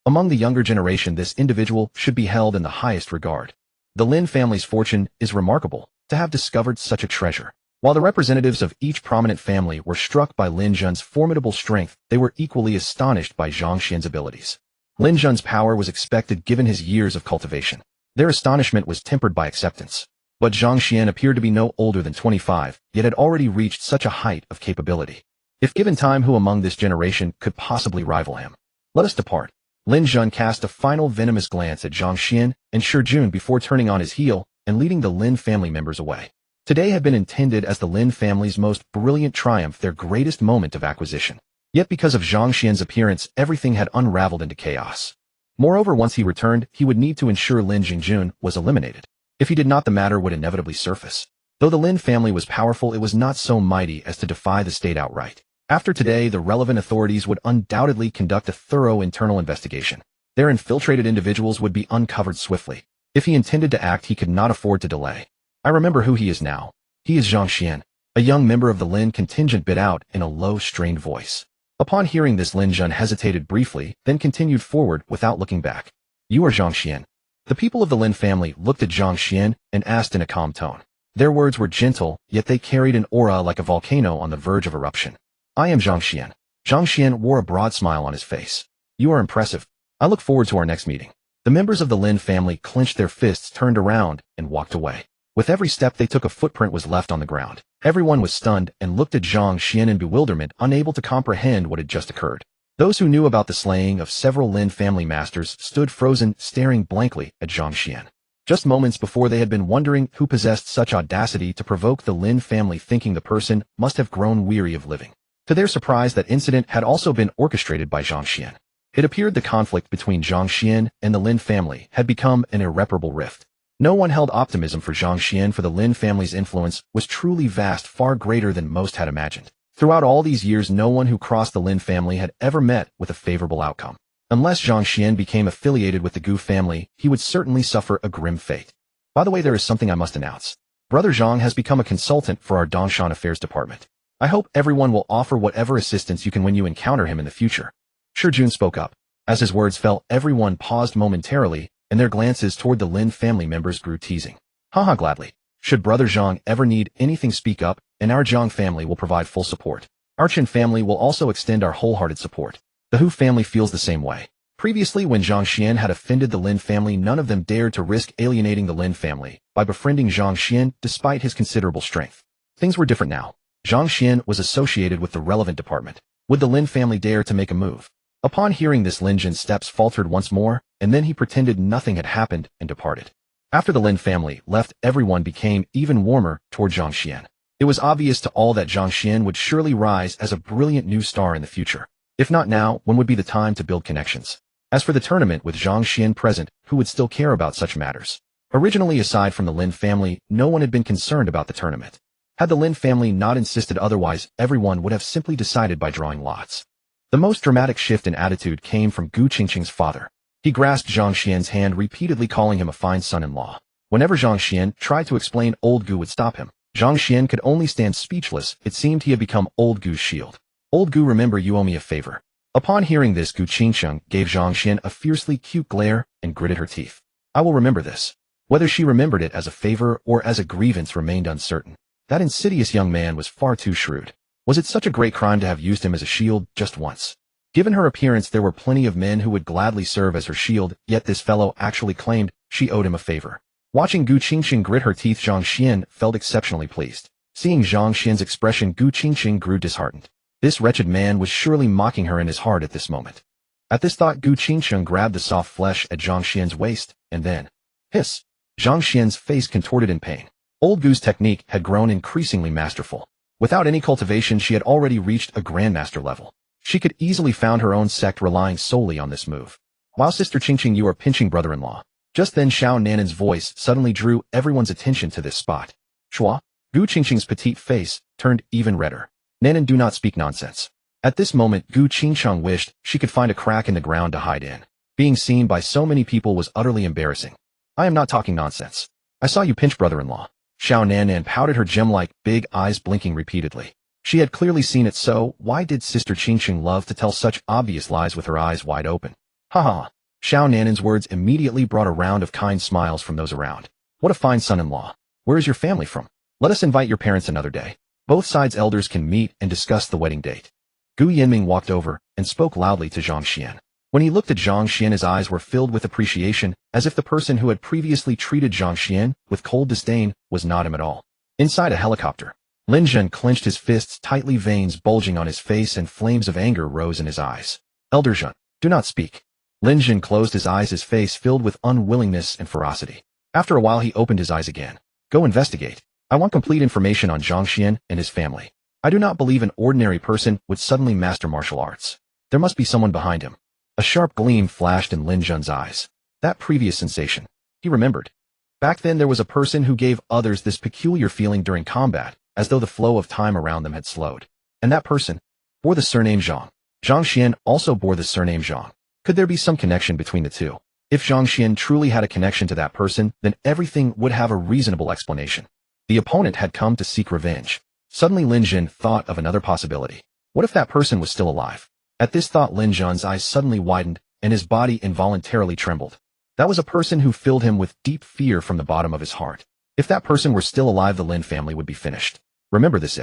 Among the younger generation, this individual should be held in the highest regard. The Lin family's fortune is remarkable to have discovered such a treasure. While the representatives of each prominent family were struck by Lin Jun's formidable strength, they were equally astonished by Zhang Xuan's abilities. Lin Jun's power was expected given his years of cultivation. Their astonishment was tempered by acceptance. But Zhang Xuan appeared to be no older than 25, yet had already reached such a height of capability. If given time, who among this generation could possibly rival him? Let us depart. Lin Jun cast a final venomous glance at Zhang Xuan and Shi Jun before turning on his heel and leading the Lin family members away. Today had been intended as the Lin family's most brilliant triumph, their greatest moment of acquisition. Yet because of Zhang Xuan's appearance, everything had unraveled into chaos. Moreover, once he returned, he would need to ensure Lin Jingjun was eliminated. If he did not, the matter would inevitably surface. Though the Lin family was powerful, it was not so mighty as to defy the state outright. After today, the relevant authorities would undoubtedly conduct a thorough internal investigation. Their infiltrated individuals would be uncovered swiftly. If he intended to act, he could not afford to delay. I remember who he is now. He is Zhang Xuan, a young member of the Lin contingent, bit out in a low, strained voice. Upon hearing this, Lin Jun hesitated briefly, then continued forward without looking back. You are Zhang Xuan. The people of the Lin family looked at Zhang Xuan and asked in a calm tone. Their words were gentle, yet they carried an aura like a volcano on the verge of eruption. I am Zhang Xuan. Zhang Xuan wore a broad smile on his face. You are impressive. I look forward to our next meeting. The members of the Lin family clenched their fists, turned around, and walked away. With every step they took, a footprint was left on the ground. Everyone was stunned and looked at Zhang Xuan in bewilderment, unable to comprehend what had just occurred. Those who knew about the slaying of several Lin family masters stood frozen, staring blankly at Zhang Xuan. Just moments before, they had been wondering who possessed such audacity to provoke the Lin family, thinking the person must have grown weary of living. To their surprise, that incident had also been orchestrated by Zhang Xuan. It appeared the conflict between Zhang Xuan and the Lin family had become an irreparable rift. No one held optimism for Zhang Xuan, for the Lin family's influence was truly vast, far greater than most had imagined. Throughout all these years, no one who crossed the Lin family had ever met with a favorable outcome. Unless Zhang Xuan became affiliated with the Gu family, he would certainly suffer a grim fate. By the way, there is something I must announce. Brother Zhang has become a consultant for our Dongshan Affairs Department. I hope everyone will offer whatever assistance you can when you encounter him in the future. Shi Jun spoke up. As his words fell, everyone paused momentarily, and their glances toward the Lin family members grew teasing. Haha, gladly. Should Brother Zhang ever need anything, speak up, and our Zhang family will provide full support. Our Chen family will also extend our wholehearted support. The Hu family feels the same way. Previously, when Zhang Xuan had offended the Lin family, none of them dared to risk alienating the Lin family by befriending Zhang Xuan despite his considerable strength. Things were different now. Zhang Xuan was associated with the relevant department. Would the Lin family dare to make a move? Upon hearing this, Lin Jin's steps faltered once more, and then he pretended nothing had happened and departed. After the Lin family left, everyone became even warmer toward Zhang Xuan. It was obvious to all that Zhang Xuan would surely rise as a brilliant new star in the future. If not now, when would be the time to build connections? As for the tournament with Zhang Xuan present, who would still care about such matters? Originally, aside from the Lin family, no one had been concerned about the tournament. Had the Lin family not insisted otherwise, everyone would have simply decided by drawing lots. The most dramatic shift in attitude came from Gu Qingqing's father. He grasped Zhang Xuan's hand, repeatedly calling him a fine son-in-law. Whenever Zhang Xuan tried to explain, old Gu would stop him. Zhang Xuan could only stand speechless. It seemed he had become old Gu's shield. Old Gu, remember, you owe me a favor. Upon hearing this, Gu Qingqing gave Zhang Xuan a fiercely cute glare and gritted her teeth. I will remember this. Whether she remembered it as a favor or as a grievance remained uncertain. That insidious young man was far too shrewd. Was it such a great crime to have used him as a shield just once? Given her appearance, there were plenty of men who would gladly serve as her shield, yet this fellow actually claimed she owed him a favor. Watching Gu Qingqing grit her teeth, Zhang Xuan felt exceptionally pleased. Seeing Zhang Xuan's expression, Gu Qingqing grew disheartened. This wretched man was surely mocking her in his heart at this moment. At this thought, Gu Qingqing grabbed the soft flesh at Zhang Xuan's waist, and then, hiss! Zhang Xuan's face contorted in pain. Old Gu's technique had grown increasingly masterful. Without any cultivation, she had already reached a grandmaster level. She could easily found her own sect relying solely on this move. Wow, Sister Qingqing, you are pinching brother-in-law. Just then Xiao Nanan's voice suddenly drew everyone's attention to this spot. Chua? Gu Qingqing's petite face turned even redder. Nanan, do not speak nonsense. At this moment, Gu Qingqing wished she could find a crack in the ground to hide in. Being seen by so many people was utterly embarrassing. I am not talking nonsense. I saw you pinch brother-in-law. Xiao Nanan pouted, her gem-like big eyes blinking repeatedly. She had clearly seen it, so why did Sister Qingqing love to tell such obvious lies with her eyes wide open? Ha ha! Xiao Nanan's words immediately brought a round of kind smiles from those around. What a fine son-in-law. Where is your family from? Let us invite your parents another day. Both sides' elders can meet and discuss the wedding date. Gu Yinming walked over and spoke loudly to Zhang Xuan. When he looked at Zhang Xuan, his eyes were filled with appreciation, as if the person who had previously treated Zhang Xuan with cold disdain was not him at all. Inside a helicopter, Lin Jin clenched his fists tightly, veins bulging on his face, and flames of anger rose in his eyes. Elder Jin, do not speak. Lin Jin closed his eyes, his face filled with unwillingness and ferocity. After a while, he opened his eyes again. Go investigate. I want complete information on Zhang Xuan and his family. I do not believe an ordinary person would suddenly master martial arts. There must be someone behind him. A sharp gleam flashed in Lin Jun's eyes. That previous sensation. He remembered. Back then there was a person who gave others this peculiar feeling during combat, as though the flow of time around them had slowed. And that person bore the surname Zhang. Zhang Xuan also bore the surname Zhang. Could there be some connection between the two? If Zhang Xuan truly had a connection to that person, then everything would have a reasonable explanation. The opponent had come to seek revenge. Suddenly Lin Jin thought of another possibility. What if that person was still alive? At this thought, Lin Jun's eyes suddenly widened, and his body involuntarily trembled. That was a person who filled him with deep fear from the bottom of his heart. If that person were still alive, the Lin family would be finished. Remember this: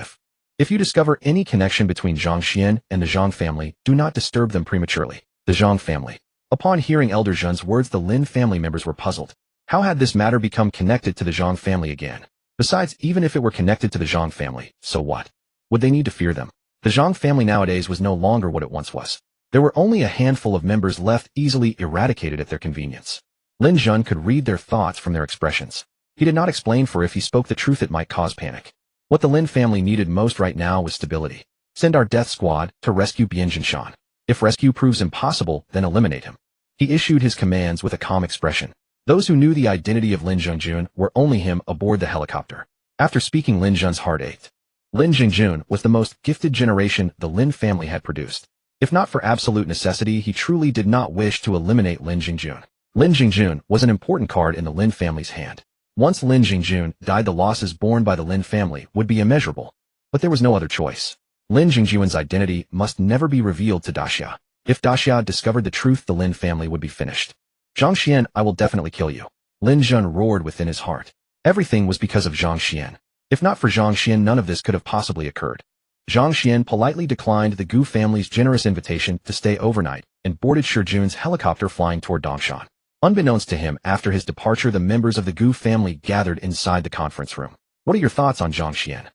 if you discover any connection between Zhang Xuan and the Zhang family, do not disturb them prematurely. The Zhang family. Upon hearing Elder Zhen's words, the Lin family members were puzzled. How had this matter become connected to the Zhang family again? Besides, even if it were connected to the Zhang family, so what? Would they need to fear them? The Zhang family nowadays was no longer what it once was. There were only a handful of members left, easily eradicated at their convenience. Lin Jun could read their thoughts from their expressions. He did not explain, for if he spoke the truth it might cause panic. What the Lin family needed most right now was stability. Send our death squad to rescue Bian Jinshan. If rescue proves impossible, then eliminate him. He issued his commands with a calm expression. Those who knew the identity of Lin Jingjun were only him aboard the helicopter. After speaking, Lin Jun's heart ached. Lin Jingjun was the most gifted generation the Lin family had produced. If If not for absolute necessity, he truly did not wish to eliminate Lin Jingjun. Lin Jingjun was an important card in the Lin family's hand. Once Lin Jingjun died, the losses borne by the Lin family would be immeasurable. But there was no other choice. Lin Jingjun's identity must never be revealed to Daxia. If Daxia discovered the truth, the Lin family would be finished. Zhang Xuan, I will definitely kill you. Lin Zhun roared within his heart. Everything was because of Zhang Xuan. If not for Zhang Xuan, none of this could have possibly occurred. Zhang Xuan politely declined the Gu family's generous invitation to stay overnight and boarded Shi Jun's helicopter flying toward Dongshan. Unbeknownst to him, after his departure, the members of the Gu family gathered inside the conference room. What are your thoughts on Zhang Xuan?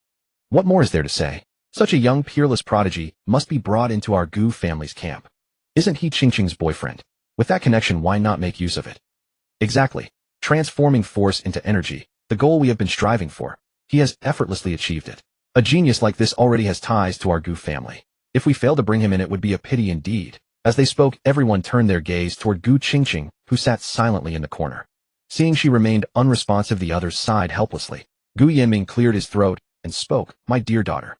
What more is there to say? Such a young, peerless prodigy must be brought into our Gu family's camp. Isn't he Qingqing's boyfriend? With that connection, why not make use of it? Exactly. Transforming force into energy, the goal we have been striving for. He has effortlessly achieved it. A genius like this already has ties to our Gu family. If we fail to bring him in, it would be a pity indeed. As they spoke, everyone turned their gaze toward Gu Qingqing, who sat silently in the corner. Seeing she remained unresponsive, the others sighed helplessly. Gu Yanming cleared his throat and spoke, "My dear daughter,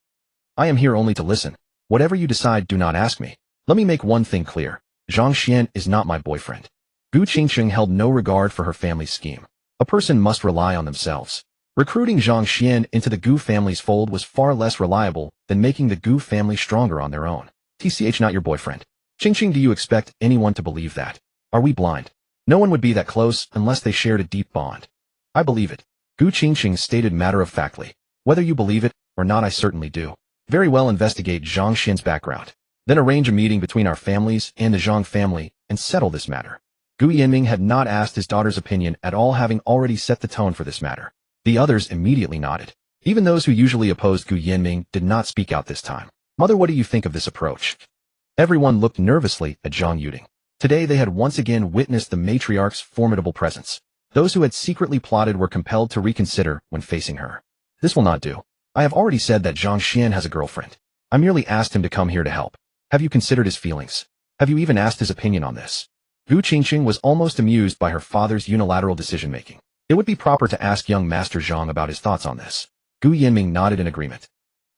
I am here only to listen. Whatever you decide, do not ask me. Let me make one thing clear. Zhang Xuan is not my boyfriend." Gu Qingqing held no regard for her family's scheme. A person must rely on themselves. Recruiting Zhang Xuan into the Gu family's fold was far less reliable than making the Gu family stronger on their own. TCH, not your boyfriend. Qingqing, do you expect anyone to believe that? Are we blind? No one would be that close unless they shared a deep bond. I believe it. Gu Qingqing stated matter-of-factly. Whether you believe it or not, I certainly do. Very well, investigate Zhang Xuan's background. Then arrange a meeting between our families and the Zhang family and settle this matter. Gu Yanming had not asked his daughter's opinion at all, having already set the tone for this matter. The others immediately nodded. Even those who usually opposed Gu Yanming did not speak out this time. Mother, what do you think of this approach? Everyone looked nervously at Zhang Yuding. Today they had once again witnessed the matriarch's formidable presence. Those who had secretly plotted were compelled to reconsider when facing her. This will not do. I have already said that Zhang Xuan has a girlfriend. I merely asked him to come here to help. Have you considered his feelings? Have you even asked his opinion on this? Gu Qingqing was almost amused by her father's unilateral decision-making. It would be proper to ask young Master Zhang about his thoughts on this. Gu Yanming nodded in agreement.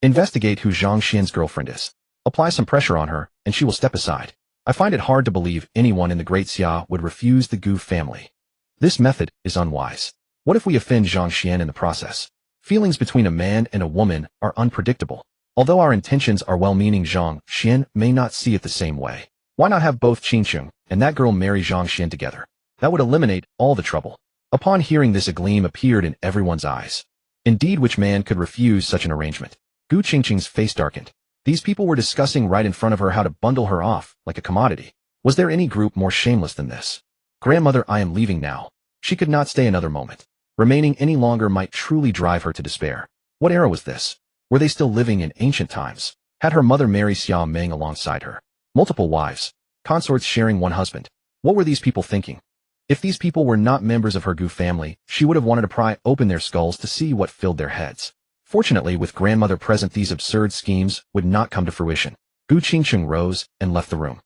Investigate who Zhang Xuan's girlfriend is. Apply some pressure on her, and she will step aside. I find it hard to believe anyone in the Great Xia would refuse the Gu family. This method is unwise. What if we offend Zhang Xuan in the process? Feelings between a man and a woman are unpredictable. Although our intentions are well-meaning, Zhang Xuan may not see it the same way. Why not have both Qingqing and that girl marry Zhang Xuan together? That would eliminate all the trouble. Upon hearing this, a gleam appeared in everyone's eyes. Indeed, which man could refuse such an arrangement? Gu Qingqing's face darkened. These people were discussing right in front of her how to bundle her off like a commodity. Was there any group more shameless than this? Grandmother, I am leaving now. She could not stay another moment. Remaining any longer might truly drive her to despair. What era was this? Were they still living in ancient times? Had her mother marry Xia Meng alongside her? Multiple wives, consorts sharing one husband. What were these people thinking? If these people were not members of her Gu family, she would have wanted to pry open their skulls to see what filled their heads. Fortunately, with grandmother present, these absurd schemes would not come to fruition. Gu Qingqing rose and left the room.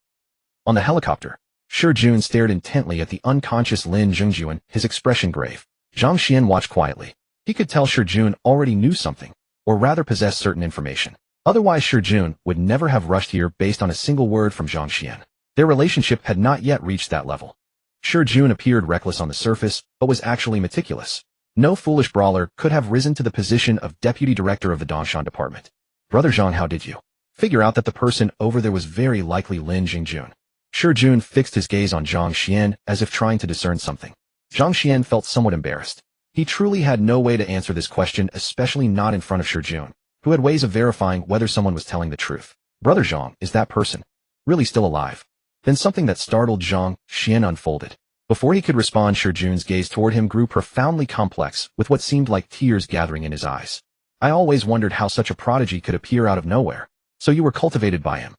On the helicopter, Shi Jun stared intently at the unconscious Lin Jingjun, his expression grave. Zhang Xuan watched quietly. He could tell Shi Jun already knew something, or rather possessed certain information. Otherwise, Shi Jun would never have rushed here based on a single word from Zhang Xuan. Their relationship had not yet reached that level. Shi Jun appeared reckless on the surface, but was actually meticulous. No foolish brawler could have risen to the position of deputy director of the Dongshan department. Brother Zhang, how did you figure out that the person over there was very likely Lin Jingjun? Shi Jun fixed his gaze on Zhang Xuan as if trying to discern something. Zhang Xuan felt somewhat embarrassed. He truly had no way to answer this question, especially not in front of Shi Jun, who had ways of verifying whether someone was telling the truth. Brother Zhang, is that person really still alive? Then something that startled Zhang Xuan unfolded. Before he could respond, Shi Jun's gaze toward him grew profoundly complex, with what seemed like tears gathering in his eyes. I always wondered how such a prodigy could appear out of nowhere. So you were cultivated by him.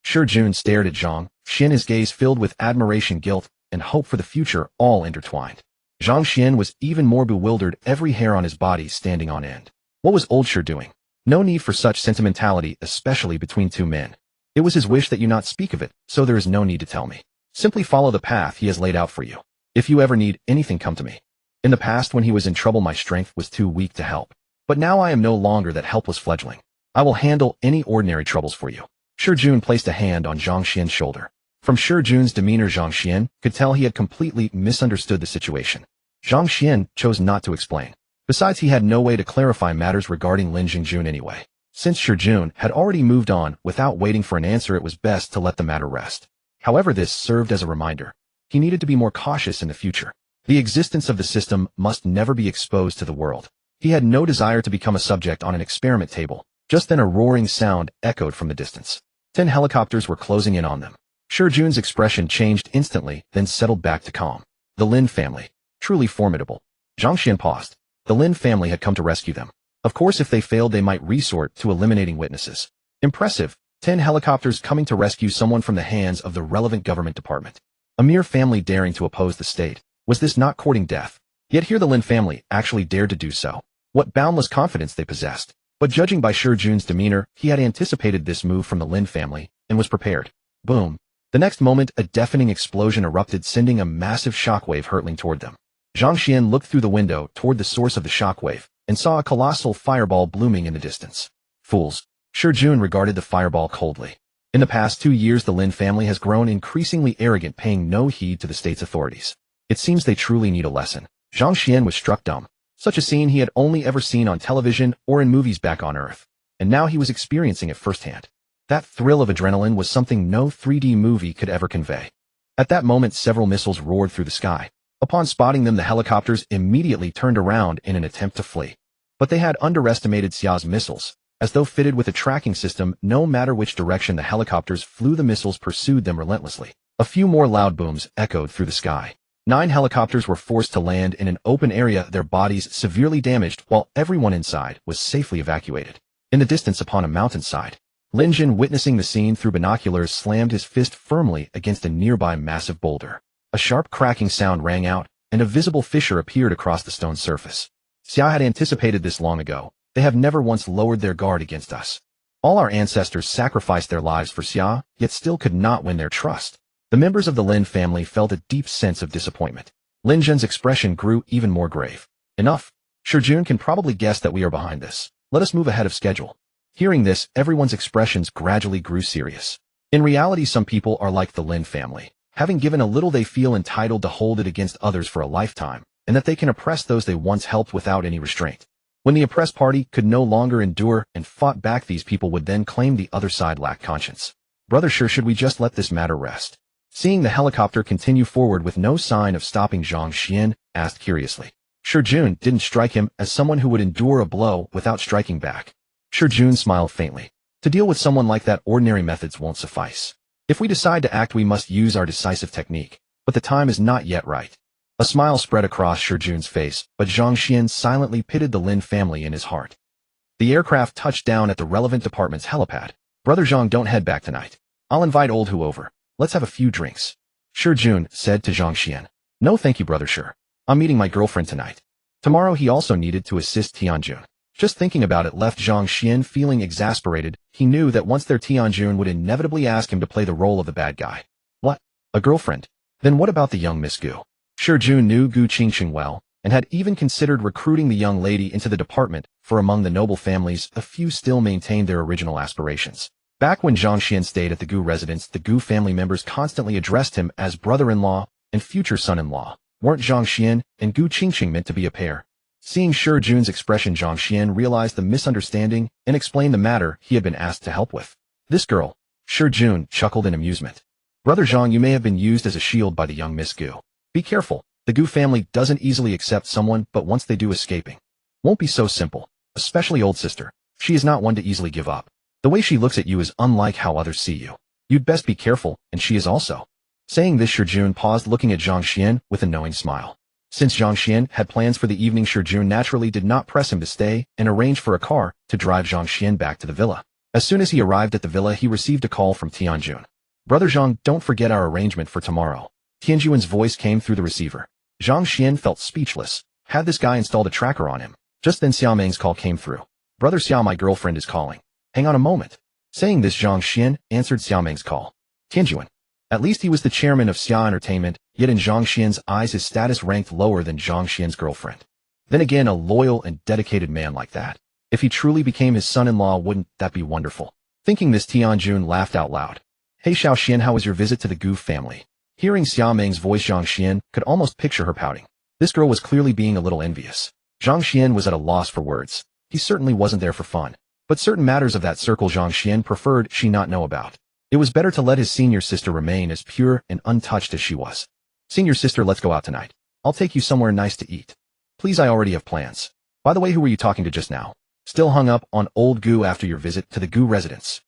Shi Jun stared at Zhang Xuan, his gaze filled with admiration, guilt, and hope for the future, all intertwined. Zhang Xuan was even more bewildered, every hair on his body standing on end. What was old Shi doing? No need for such sentimentality, especially between two men. It was his wish that you not speak of it, so there is no need to tell me. Simply follow the path he has laid out for you. If you ever need anything, come to me. In the past, when he was in trouble, my strength was too weak to help. But now I am no longer that helpless fledgling. I will handle any ordinary troubles for you. Shi Jun placed a hand on Zhang Xuan's shoulder. From Shi Jun's demeanor, Zhang Xuan could tell he had completely misunderstood the situation. Zhang Xuan chose not to explain. Besides, he had no way to clarify matters regarding Lin Jingjun anyway. Since Shi Jun had already moved on without waiting for an answer, it was best to let the matter rest. However, this served as a reminder. He needed to be more cautious in the future. The existence of the system must never be exposed to the world. He had no desire to become a subject on an experiment table. Just then a roaring sound echoed from the distance. 10 helicopters were closing in on them. Shi Jun's expression changed instantly, then settled back to calm. The Lin family. Truly formidable. Zhang Xuan paused. The Lin family had come to rescue them. Of course, if they failed, they might resort to eliminating witnesses. Impressive. 10 helicopters coming to rescue someone from the hands of the relevant government department. A mere family daring to oppose the state. Was this not courting death? Yet here the Lin family actually dared to do so. What boundless confidence they possessed. But judging by Shi Jun's demeanor, he had anticipated this move from the Lin family and was prepared. Boom. The next moment, a deafening explosion erupted, sending a massive shockwave hurtling toward them. Zhang Xuan looked through the window toward the source of the shockwave and saw a colossal fireball blooming in the distance. Fools. Shi Jun regarded the fireball coldly. In the past 2 years, the Lin family has grown increasingly arrogant, paying no heed to the state's authorities. It seems they truly need a lesson. Zhang Xuan was struck dumb. Such a scene he had only ever seen on television or in movies back on Earth, and now he was experiencing it firsthand. That thrill of adrenaline was something no 3D movie could ever convey. At that moment, several missiles roared through the sky. Upon spotting them, the helicopters immediately turned around in an attempt to flee. But they had underestimated Xia's missiles. As though fitted with a tracking system, no matter which direction the helicopters flew, the missiles pursued them relentlessly. A few more loud booms echoed through the sky. 9 helicopters were forced to land in an open area, their bodies severely damaged, while everyone inside was safely evacuated. In the distance, upon a mountainside, Lin Jin, witnessing the scene through binoculars, slammed his fist firmly against a nearby massive boulder. A sharp cracking sound rang out, and a visible fissure appeared across the stone surface. Xia had anticipated this long ago. They have never once lowered their guard against us. All our ancestors sacrificed their lives for Xia, yet still could not win their trust. The members of the Lin family felt a deep sense of disappointment. Lin Jin's expression grew even more grave. Enough. Shi Jun can probably guess that we are behind this. Let us move ahead of schedule. Hearing this, everyone's expressions gradually grew serious. In reality, some people are like the Lin family. Having given a little, they feel entitled to hold it against others for a lifetime, and that they can oppress those they once helped without any restraint. When the oppressed party could no longer endure and fought back, these people would then claim the other side lacked conscience. Brother Shi, should we just let this matter rest? Seeing the helicopter continue forward with no sign of stopping, Zhang Xuan asked curiously. Shi Jun didn't strike him as someone who would endure a blow without striking back. Shi Jun smiled faintly. To deal with someone like that, ordinary methods won't suffice. If we decide to act, we must use our decisive technique, but the time is not yet right. A smile spread across Shi Jun's face, but Zhang Xuan silently pitied the Lin family in his heart. The aircraft touched down at the relevant department's helipad. Brother Zhang, don't head back tonight. I'll invite old Hu over. Let's have a few drinks. Shi Jun said to Zhang Xuan. No thank you, Brother Shi. I'm meeting my girlfriend tonight. Tomorrow he also needed to assist Tianjun. Just thinking about it left Zhang Xuan feeling exasperated. He knew that once there, Tianjun would inevitably ask him to play the role of the bad guy. What? A girlfriend? Then what about the young Miss Gu? Shi Jun knew Gu Qingqing well, and had even considered recruiting the young lady into the department, for among the noble families, a few still maintained their original aspirations. Back when Zhang Xuan stayed at the Gu residence, the Gu family members constantly addressed him as brother-in-law and future son-in-law. Weren't Zhang Xuan and Gu Qingqing meant to be a pair? Seeing Shi Jun's expression, Zhang Xuan realized the misunderstanding and explained the matter he had been asked to help with. This girl. Shi Jun chuckled in amusement. Brother Zhang, you may have been used as a shield by the young Miss Gu. Be careful. The Gu family doesn't easily accept someone, but once they do, escaping won't be so simple. Especially old sister. She is not one to easily give up. The way she looks at you is unlike how others see you. You'd best be careful, and she is also. Saying this, Shi Jun paused, looking at Zhang Xuan with a knowing smile. Since Zhang Xuan had plans for the evening, Shi Jun naturally did not press him to stay and arranged for a car to drive Zhang Xuan back to the villa. As soon as he arrived at the villa, he received a call from Tianjun. Brother Zhang, don't forget our arrangement for tomorrow. Tianjun's voice came through the receiver. Zhang Xuan felt speechless. Had this guy installed a tracker on him? Just then Xiao Meng's call came through. Brother Xiao, my girlfriend is calling. Hang on a moment. Saying this, Zhang Xuan answered Xiao Meng's call. Tianjun. At least he was the chairman of Xia Entertainment, yet in Zhang Xuan's eyes his status ranked lower than Zhang Xuan's girlfriend. Then again, a loyal and dedicated man like that. If he truly became his son-in-law, wouldn't that be wonderful? Thinking this, Tianjun laughed out loud. Hey Xiao Xian, how was your visit to the Gu family? Hearing Xiao Meng's voice, Zhang Xuan could almost picture her pouting. This girl was clearly being a little envious. Zhang Xuan was at a loss for words. He certainly wasn't there for fun. But certain matters of that circle Zhang Xuan preferred she not know about. It was better to let his senior sister remain as pure and untouched as she was. Senior sister, let's go out tonight. I'll take you somewhere nice to eat. Please, I already have plans. By the way, who were you talking to just now? Still hung up on old Gu after your visit to the Gu residence?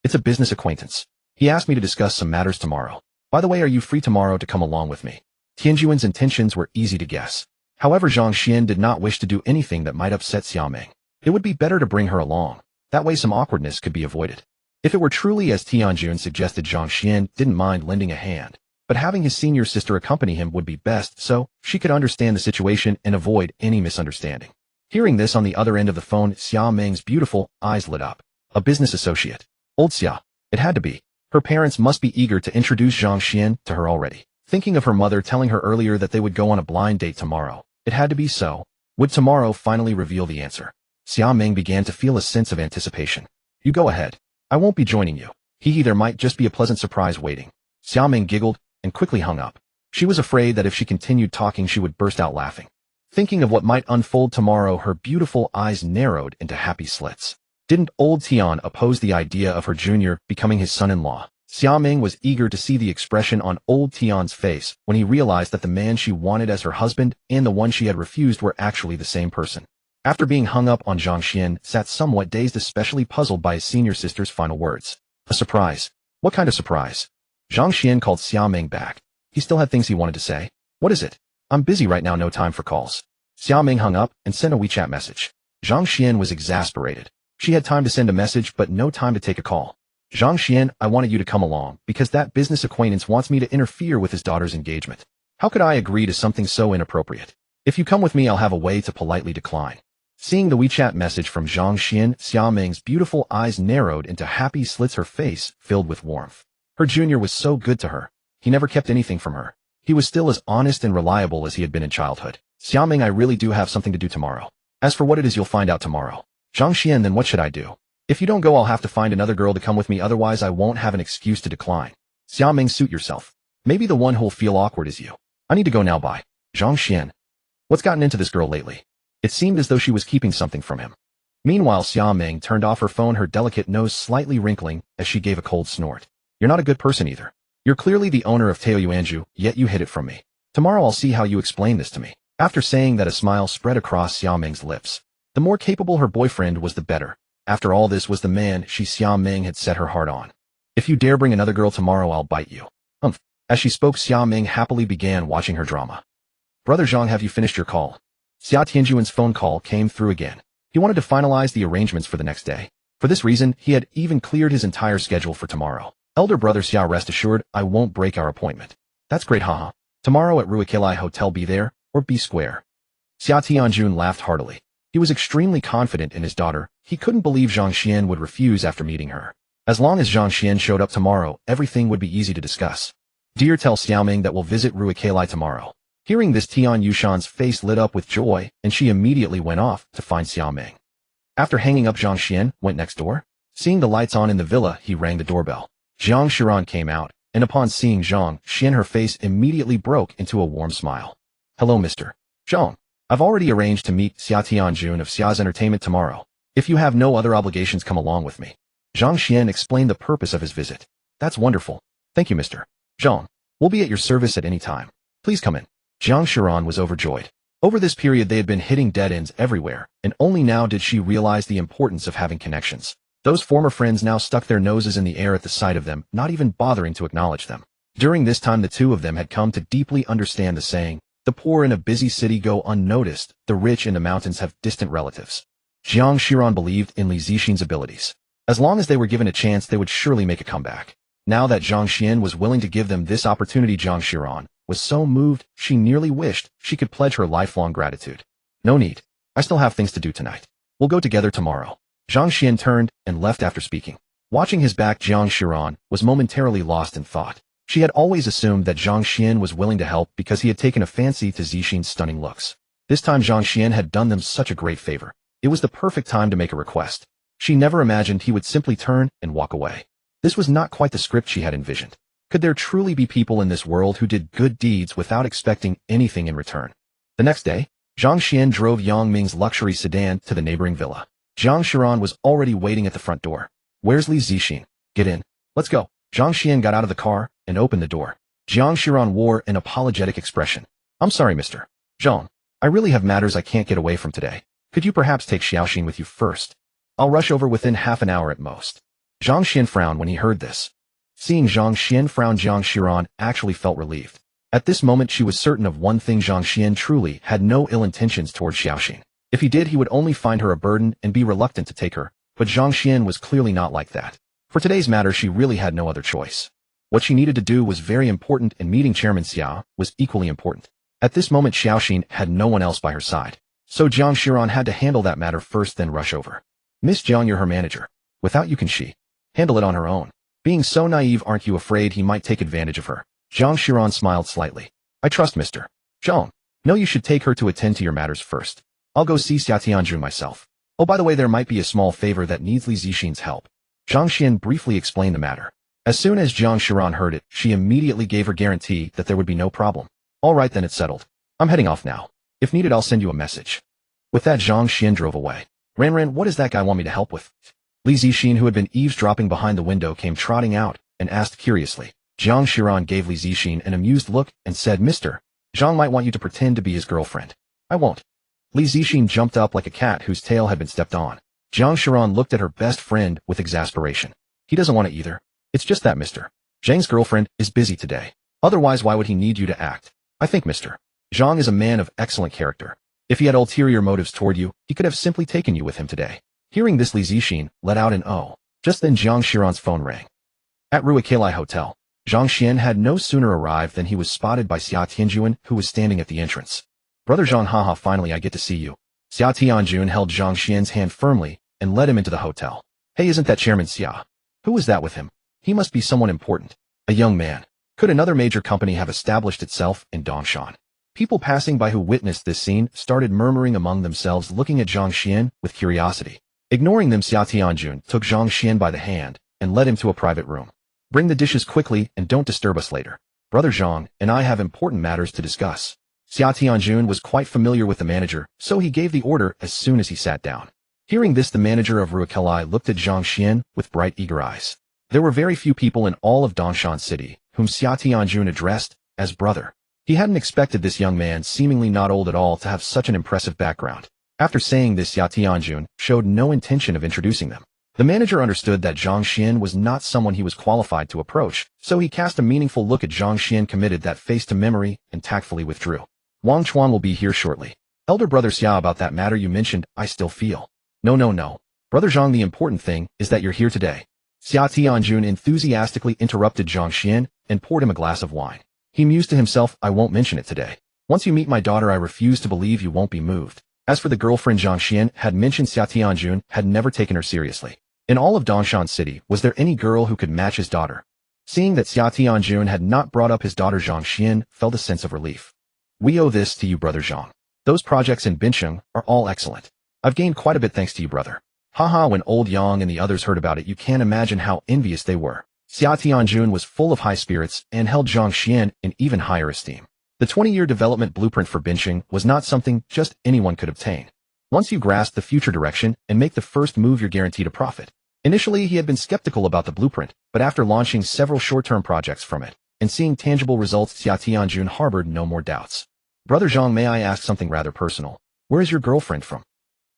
It's a business acquaintance. He asked me to discuss some matters tomorrow. By the way, are you free tomorrow to come along with me? Tianjuan's intentions were easy to guess. However, Zhang Xuan did not wish to do anything that might upset Xiao Meng. It would be better to bring her along. That way some awkwardness could be avoided. If it were truly as Tianjun suggested, Zhang Xuan didn't mind lending a hand. But having his senior sister accompany him would be best so she could understand the situation and avoid any misunderstanding. Hearing this, on the other end of the phone, Xiao Meng's beautiful eyes lit up. A business associate. Old Xia. It had to be. Her parents must be eager to introduce Zhang Xuan to her already. Thinking of her mother telling her earlier that they would go on a blind date tomorrow, it had to be so. Would tomorrow finally reveal the answer? Xiao Meng began to feel a sense of anticipation. You go ahead. I won't be joining you. There might just be a pleasant surprise waiting. Xiao Meng giggled and quickly hung up. She was afraid that if she continued talking she would burst out laughing. Thinking of what might unfold tomorrow, her beautiful eyes narrowed into happy slits. Didn't old Tian oppose the idea of her junior becoming his son-in-law? Xiao Meng was eager to see the expression on old Tian's face when he realized that the man she wanted as her husband and the one she had refused were actually the same person. After being hung up on, Zhang Xuan sat somewhat dazed, especially puzzled by his senior sister's final words. A surprise. What kind of surprise? Zhang Xuan called Xiao Meng back. He still had things he wanted to say. What is it? I'm busy right now, no time for calls. Xiao Meng hung up and sent a WeChat message. Zhang Xuan was exasperated. She had time to send a message but no time to take a call. Zhang Xuan, I wanted you to come along because that business acquaintance wants me to interfere with his daughter's engagement. How could I agree to something so inappropriate? If you come with me, I'll have a way to politely decline. Seeing the WeChat message from Zhang Xuan, Xiao Meng's beautiful eyes narrowed into happy slits, her face filled with warmth. Her junior was so good to her. He never kept anything from her. He was still as honest and reliable as he had been in childhood. Xiao Meng, I really do have something to do tomorrow. As for what it is, you'll find out tomorrow. Zhang Xuan, then what should I do? If you don't go, I'll have to find another girl to come with me, otherwise I won't have an excuse to decline. Xiao Meng, suit yourself. Maybe the one who'll feel awkward is you. I need to go now, bye. Zhang Xuan. What's gotten into this girl lately? It seemed as though she was keeping something from him. Meanwhile, Xiao Meng turned off her phone, her delicate nose slightly wrinkling as she gave a cold snort. You're not a good person either. You're clearly the owner of Taoyuanju, yet you hid it from me. Tomorrow I'll see how you explain this to me. After saying that, a smile spread across Xiao Meng's lips. The more capable her boyfriend was, the better. After all, this was the man Xiao Meng had set her heart on. If you dare bring another girl tomorrow, I'll bite you. Humph. As she spoke, Xiao Meng happily began watching her drama. Brother Zhang, have you finished your call? Xia Tianjuan's phone call came through again. He wanted to finalize the arrangements for the next day. For this reason, he had even cleared his entire schedule for tomorrow. Elder brother Xia, rest assured, I won't break our appointment. That's great, haha. Tomorrow at Ruikilai Hotel, be there, or be square. Xia Tianjun laughed heartily. He was extremely confident in his daughter. He couldn't believe Zhang Xuan would refuse after meeting her. As long as Zhang Xuan showed up tomorrow, everything would be easy to discuss. Dear, tell Xiao Meng that we'll visit Ruikilai tomorrow. Hearing this, Tian Yushan's face lit up with joy, and she immediately went off to find Xiao Meng. After hanging up, Zhang Xuan went next door. Seeing the lights on in the villa, he rang the doorbell. Zhang Xuan came out, and upon seeing Zhang Xuan, her face immediately broke into a warm smile. Hello, Mr. Zhang. I've already arranged to meet Xia Tianjun of Xia's Entertainment tomorrow. If you have no other obligations, come along with me. Zhang Xuan explained the purpose of his visit. That's wonderful. Thank you, Mr. Zhang. We'll be at your service at any time. Please come in. Zhang Xuan was overjoyed. Over this period they had been hitting dead ends everywhere, and only now did she realize the importance of having connections. Those former friends now stuck their noses in the air at the sight of them, not even bothering to acknowledge them. During this time the two of them had come to deeply understand the saying, the poor in a busy city go unnoticed, the rich in the mountains have distant relatives. Zhang Xuan believed in Li Zixin's abilities. As long as they were given a chance, they would surely make a comeback. Now that Zhang Xuan was willing to give them this opportunity, Zhang Xuan was so moved, she nearly wished she could pledge her lifelong gratitude. No need. I still have things to do tonight. We'll go together tomorrow. Zhang Xuan turned and left after speaking. Watching his back, Zhang Xuan was momentarily lost in thought. She had always assumed that Zhang Xuan was willing to help because he had taken a fancy to Zixin's stunning looks. This time Zhang Xuan had done them such a great favor. It was the perfect time to make a request. She never imagined he would simply turn and walk away. This was not quite the script she had envisioned. Could there truly be people in this world who did good deeds without expecting anything in return? The next day, Zhang Xuan drove Yang Ming's luxury sedan to the neighboring villa. Zhang Xuan was already waiting at the front door. Where's Li Zixin? Get in. Let's go. Zhang Xuan got out of the car and opened the door. Zhang Xuan wore an apologetic expression. I'm sorry, Mr. Zhang. I really have matters I can't get away from today. Could you perhaps take Xiaoxin with you first? I'll rush over within half an hour at most. Zhang Xuan frowned when he heard this. Seeing Zhang Xuan frown, Zhang Xuan actually felt relieved. At this moment she was certain of one thing: Zhang Xuan truly had no ill intentions towards Xiaoxin. If he did, he would only find her a burden and be reluctant to take her, but Zhang Xuan was clearly not like that. For today's matter she really had no other choice. What she needed to do was very important, and meeting Chairman Xiao was equally important. At this moment Xiaoxin had no one else by her side, so Zhang Xuan had to handle that matter first, then rush over. Miss Zhang, you're her manager. Without you, can she handle it on her own? Being so naive, aren't you afraid he might take advantage of her? Zhang Xuan smiled slightly. I trust Mr. Zhang. No, you should take her to attend to your matters first. I'll go see Xia Tianjun myself. Oh, by the way, there might be a small favor that needs Li Zixin's help. Zhang Xuan briefly explained the matter. As soon as Zhang Xuan heard it, she immediately gave her guarantee that there would be no problem. All right, then, it's settled. I'm heading off now. If needed, I'll send you a message. With that, Zhang Xuan drove away. Ran, what does that guy want me to help with? Li Zixin, who had been eavesdropping behind the window, came trotting out and asked curiously. Zhang Xuan gave Li Zixin an amused look and said, Mr. Zhang might want you to pretend to be his girlfriend. I won't. Li Zixin jumped up like a cat whose tail had been stepped on. Zhang Xuan looked at her best friend with exasperation. He doesn't want it either. It's just that Mr. Zhang's girlfriend is busy today. Otherwise, why would he need you to act? I think Mr. Zhang is a man of excellent character. If he had ulterior motives toward you, he could have simply taken you with him today. Hearing this, Li Zixin let out an "oh." Just then Zhang Xuan's phone rang. At Ruikelai Hotel, Zhang Xuan had no sooner arrived than he was spotted by Xia Tianjun, who was standing at the entrance. Brother Zhang, haha, finally I get to see you. Xia Tianjun held Zhang Xuan's hand firmly and led him into the hotel. Hey, isn't that Chairman Xia? Who is that with him? He must be someone important. A young man. Could another major company have established itself in Dongshan? People passing by who witnessed this scene started murmuring among themselves, looking at Zhang Xuan with curiosity. Ignoring them, Xia Tianjun took Zhang Xuan by the hand and led him to a private room. Bring the dishes quickly and don't disturb us later. Brother Zhang and I have important matters to discuss. Xia Tianjun was quite familiar with the manager, so he gave the order as soon as he sat down. Hearing this, the manager of Ruikelai looked at Zhang Xuan with bright, eager eyes. There were very few people in all of Dongshan City whom Xia Tianjun addressed as brother. He hadn't expected this young man, seemingly not old at all, to have such an impressive background. After saying this, Xia Tianjun showed no intention of introducing them. The manager understood that Zhang Xuan was not someone he was qualified to approach, so he cast a meaningful look at Zhang Xuan, committed that face to memory, and tactfully withdrew. Wang Chuan will be here shortly. Elder brother Xia, about that matter you mentioned, I still feel. No. Brother Zhang, the important thing is that you're here today. Xia Tianjun enthusiastically interrupted Zhang Xuan and poured him a glass of wine. He mused to himself, I won't mention it today. Once you meet my daughter, I refuse to believe you won't be moved. As for the girlfriend Zhang Xuan had mentioned, Xia Tianjun had never taken her seriously. In all of Dongshan City, was there any girl who could match his daughter? Seeing that Xia Tianjun had not brought up his daughter, Zhang Xuan felt a sense of relief. We owe this to you, brother Zhang. Those projects in Bincheng are all excellent. I've gained quite a bit thanks to you, brother. Haha, when old Yang and the others heard about it, you can't imagine how envious they were. Xia Tianjun was full of high spirits and held Zhang Xuan in even higher esteem. The 20-year development blueprint for Bincheng was not something just anyone could obtain. Once you grasp the future direction and make the first move, you're guaranteed a profit. Initially, he had been skeptical about the blueprint, but after launching several short-term projects from it and seeing tangible results, Xia Tianjun harbored no more doubts. Brother Zhang, may I ask something rather personal? Where is your girlfriend from?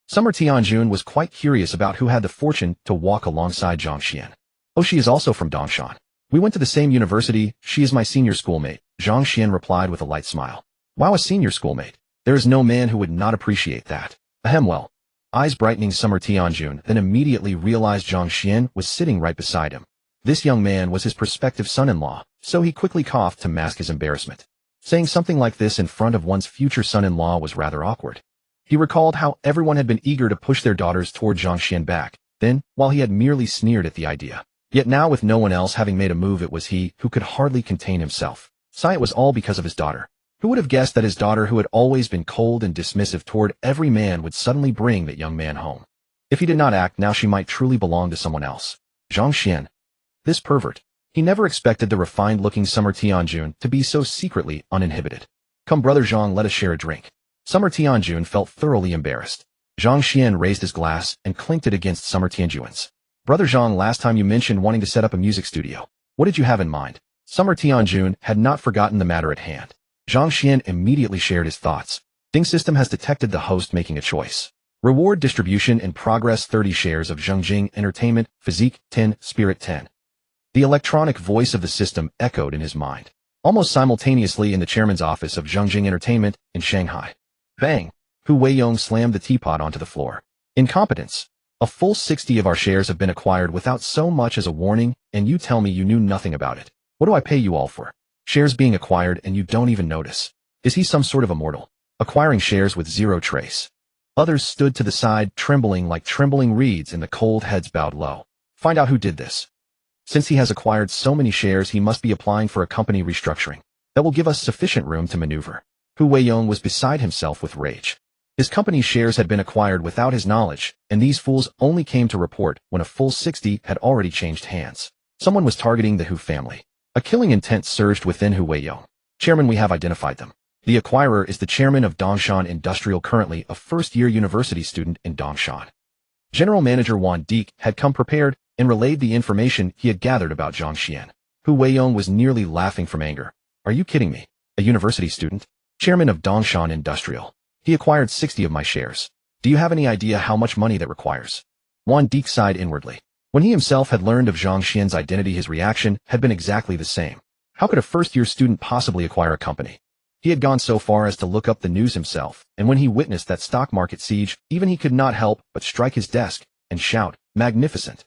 Summer Tianjun was quite curious about who had the fortune to walk alongside Zhang Xuan. Oh, she is also from Dongshan. We went to the same university. She is my senior schoolmate, Zhang Xuan replied with a light smile. Wow, a senior schoolmate. There is no man who would not appreciate that. Ahem, well. Eyes brightening, Summer Tianjun then immediately realized Zhang Xuan was sitting right beside him. This young man was his prospective son-in-law, so he quickly coughed to mask his embarrassment. Saying something like this in front of one's future son-in-law was rather awkward. He recalled how everyone had been eager to push their daughters toward Zhang Xuan back, then, while he had merely sneered at the idea. Yet now, with no one else having made a move, it was he who could hardly contain himself. Sigh, it was all because of his daughter. Who would have guessed that his daughter, who had always been cold and dismissive toward every man, would suddenly bring that young man home? If he did not act, now she might truly belong to someone else. Zhang Xuan. This pervert. He never expected the refined-looking Summer Tianjun to be so secretly uninhibited. Come, brother Zhang, let us share a drink. Summer Tianjun felt thoroughly embarrassed. Zhang Xuan raised his glass and clinked it against Summer Tianjun's. Brother Zhang, last time you mentioned wanting to set up a music studio. What did you have in mind? Summer Tianjun had not forgotten the matter at hand. Zhang Xuan immediately shared his thoughts. Ding system has detected the host making a choice. Reward distribution in progress: 30 shares of Zhengjing Entertainment, Physique 10, Spirit 10. The electronic voice of the system echoed in his mind, almost simultaneously in the chairman's office of Zhengjing Entertainment in Shanghai. Bang! Hu Weiyong slammed the teapot onto the floor. Incompetence. A full 60 of our shares have been acquired without so much as a warning, and you tell me you knew nothing about it. What do I pay you all for? Shares being acquired and you don't even notice. Is he some sort of immortal? Acquiring shares with zero trace. Others stood to the side, trembling like trembling reeds, and the cold heads bowed low. Find out who did this. Since he has acquired so many shares, he must be applying for a company restructuring. That will give us sufficient room to maneuver. Hu Weiyong was beside himself with rage. His company's shares had been acquired without his knowledge, and these fools only came to report when a full 60 had already changed hands. Someone was targeting the Hu family. A killing intent surged within Hu Weiyong. Chairman, we have identified them. The acquirer is the chairman of Dongshan Industrial, currently a first-year university student in Dongshan. General Manager Wan Deke had come prepared and relayed the information he had gathered about Zhang Xuan. Hu Weiyong was nearly laughing from anger. Are you kidding me? A university student? Chairman of Dongshan Industrial. He acquired 60 of my shares. Do you have any idea how much money that requires? Wan Deke sighed inwardly. When he himself had learned of Zhang Xuan's identity, his reaction had been exactly the same. How could a first-year student possibly acquire a company? He had gone so far as to look up the news himself, and when he witnessed that stock market siege, even he could not help but strike his desk and shout, "Magnificent!"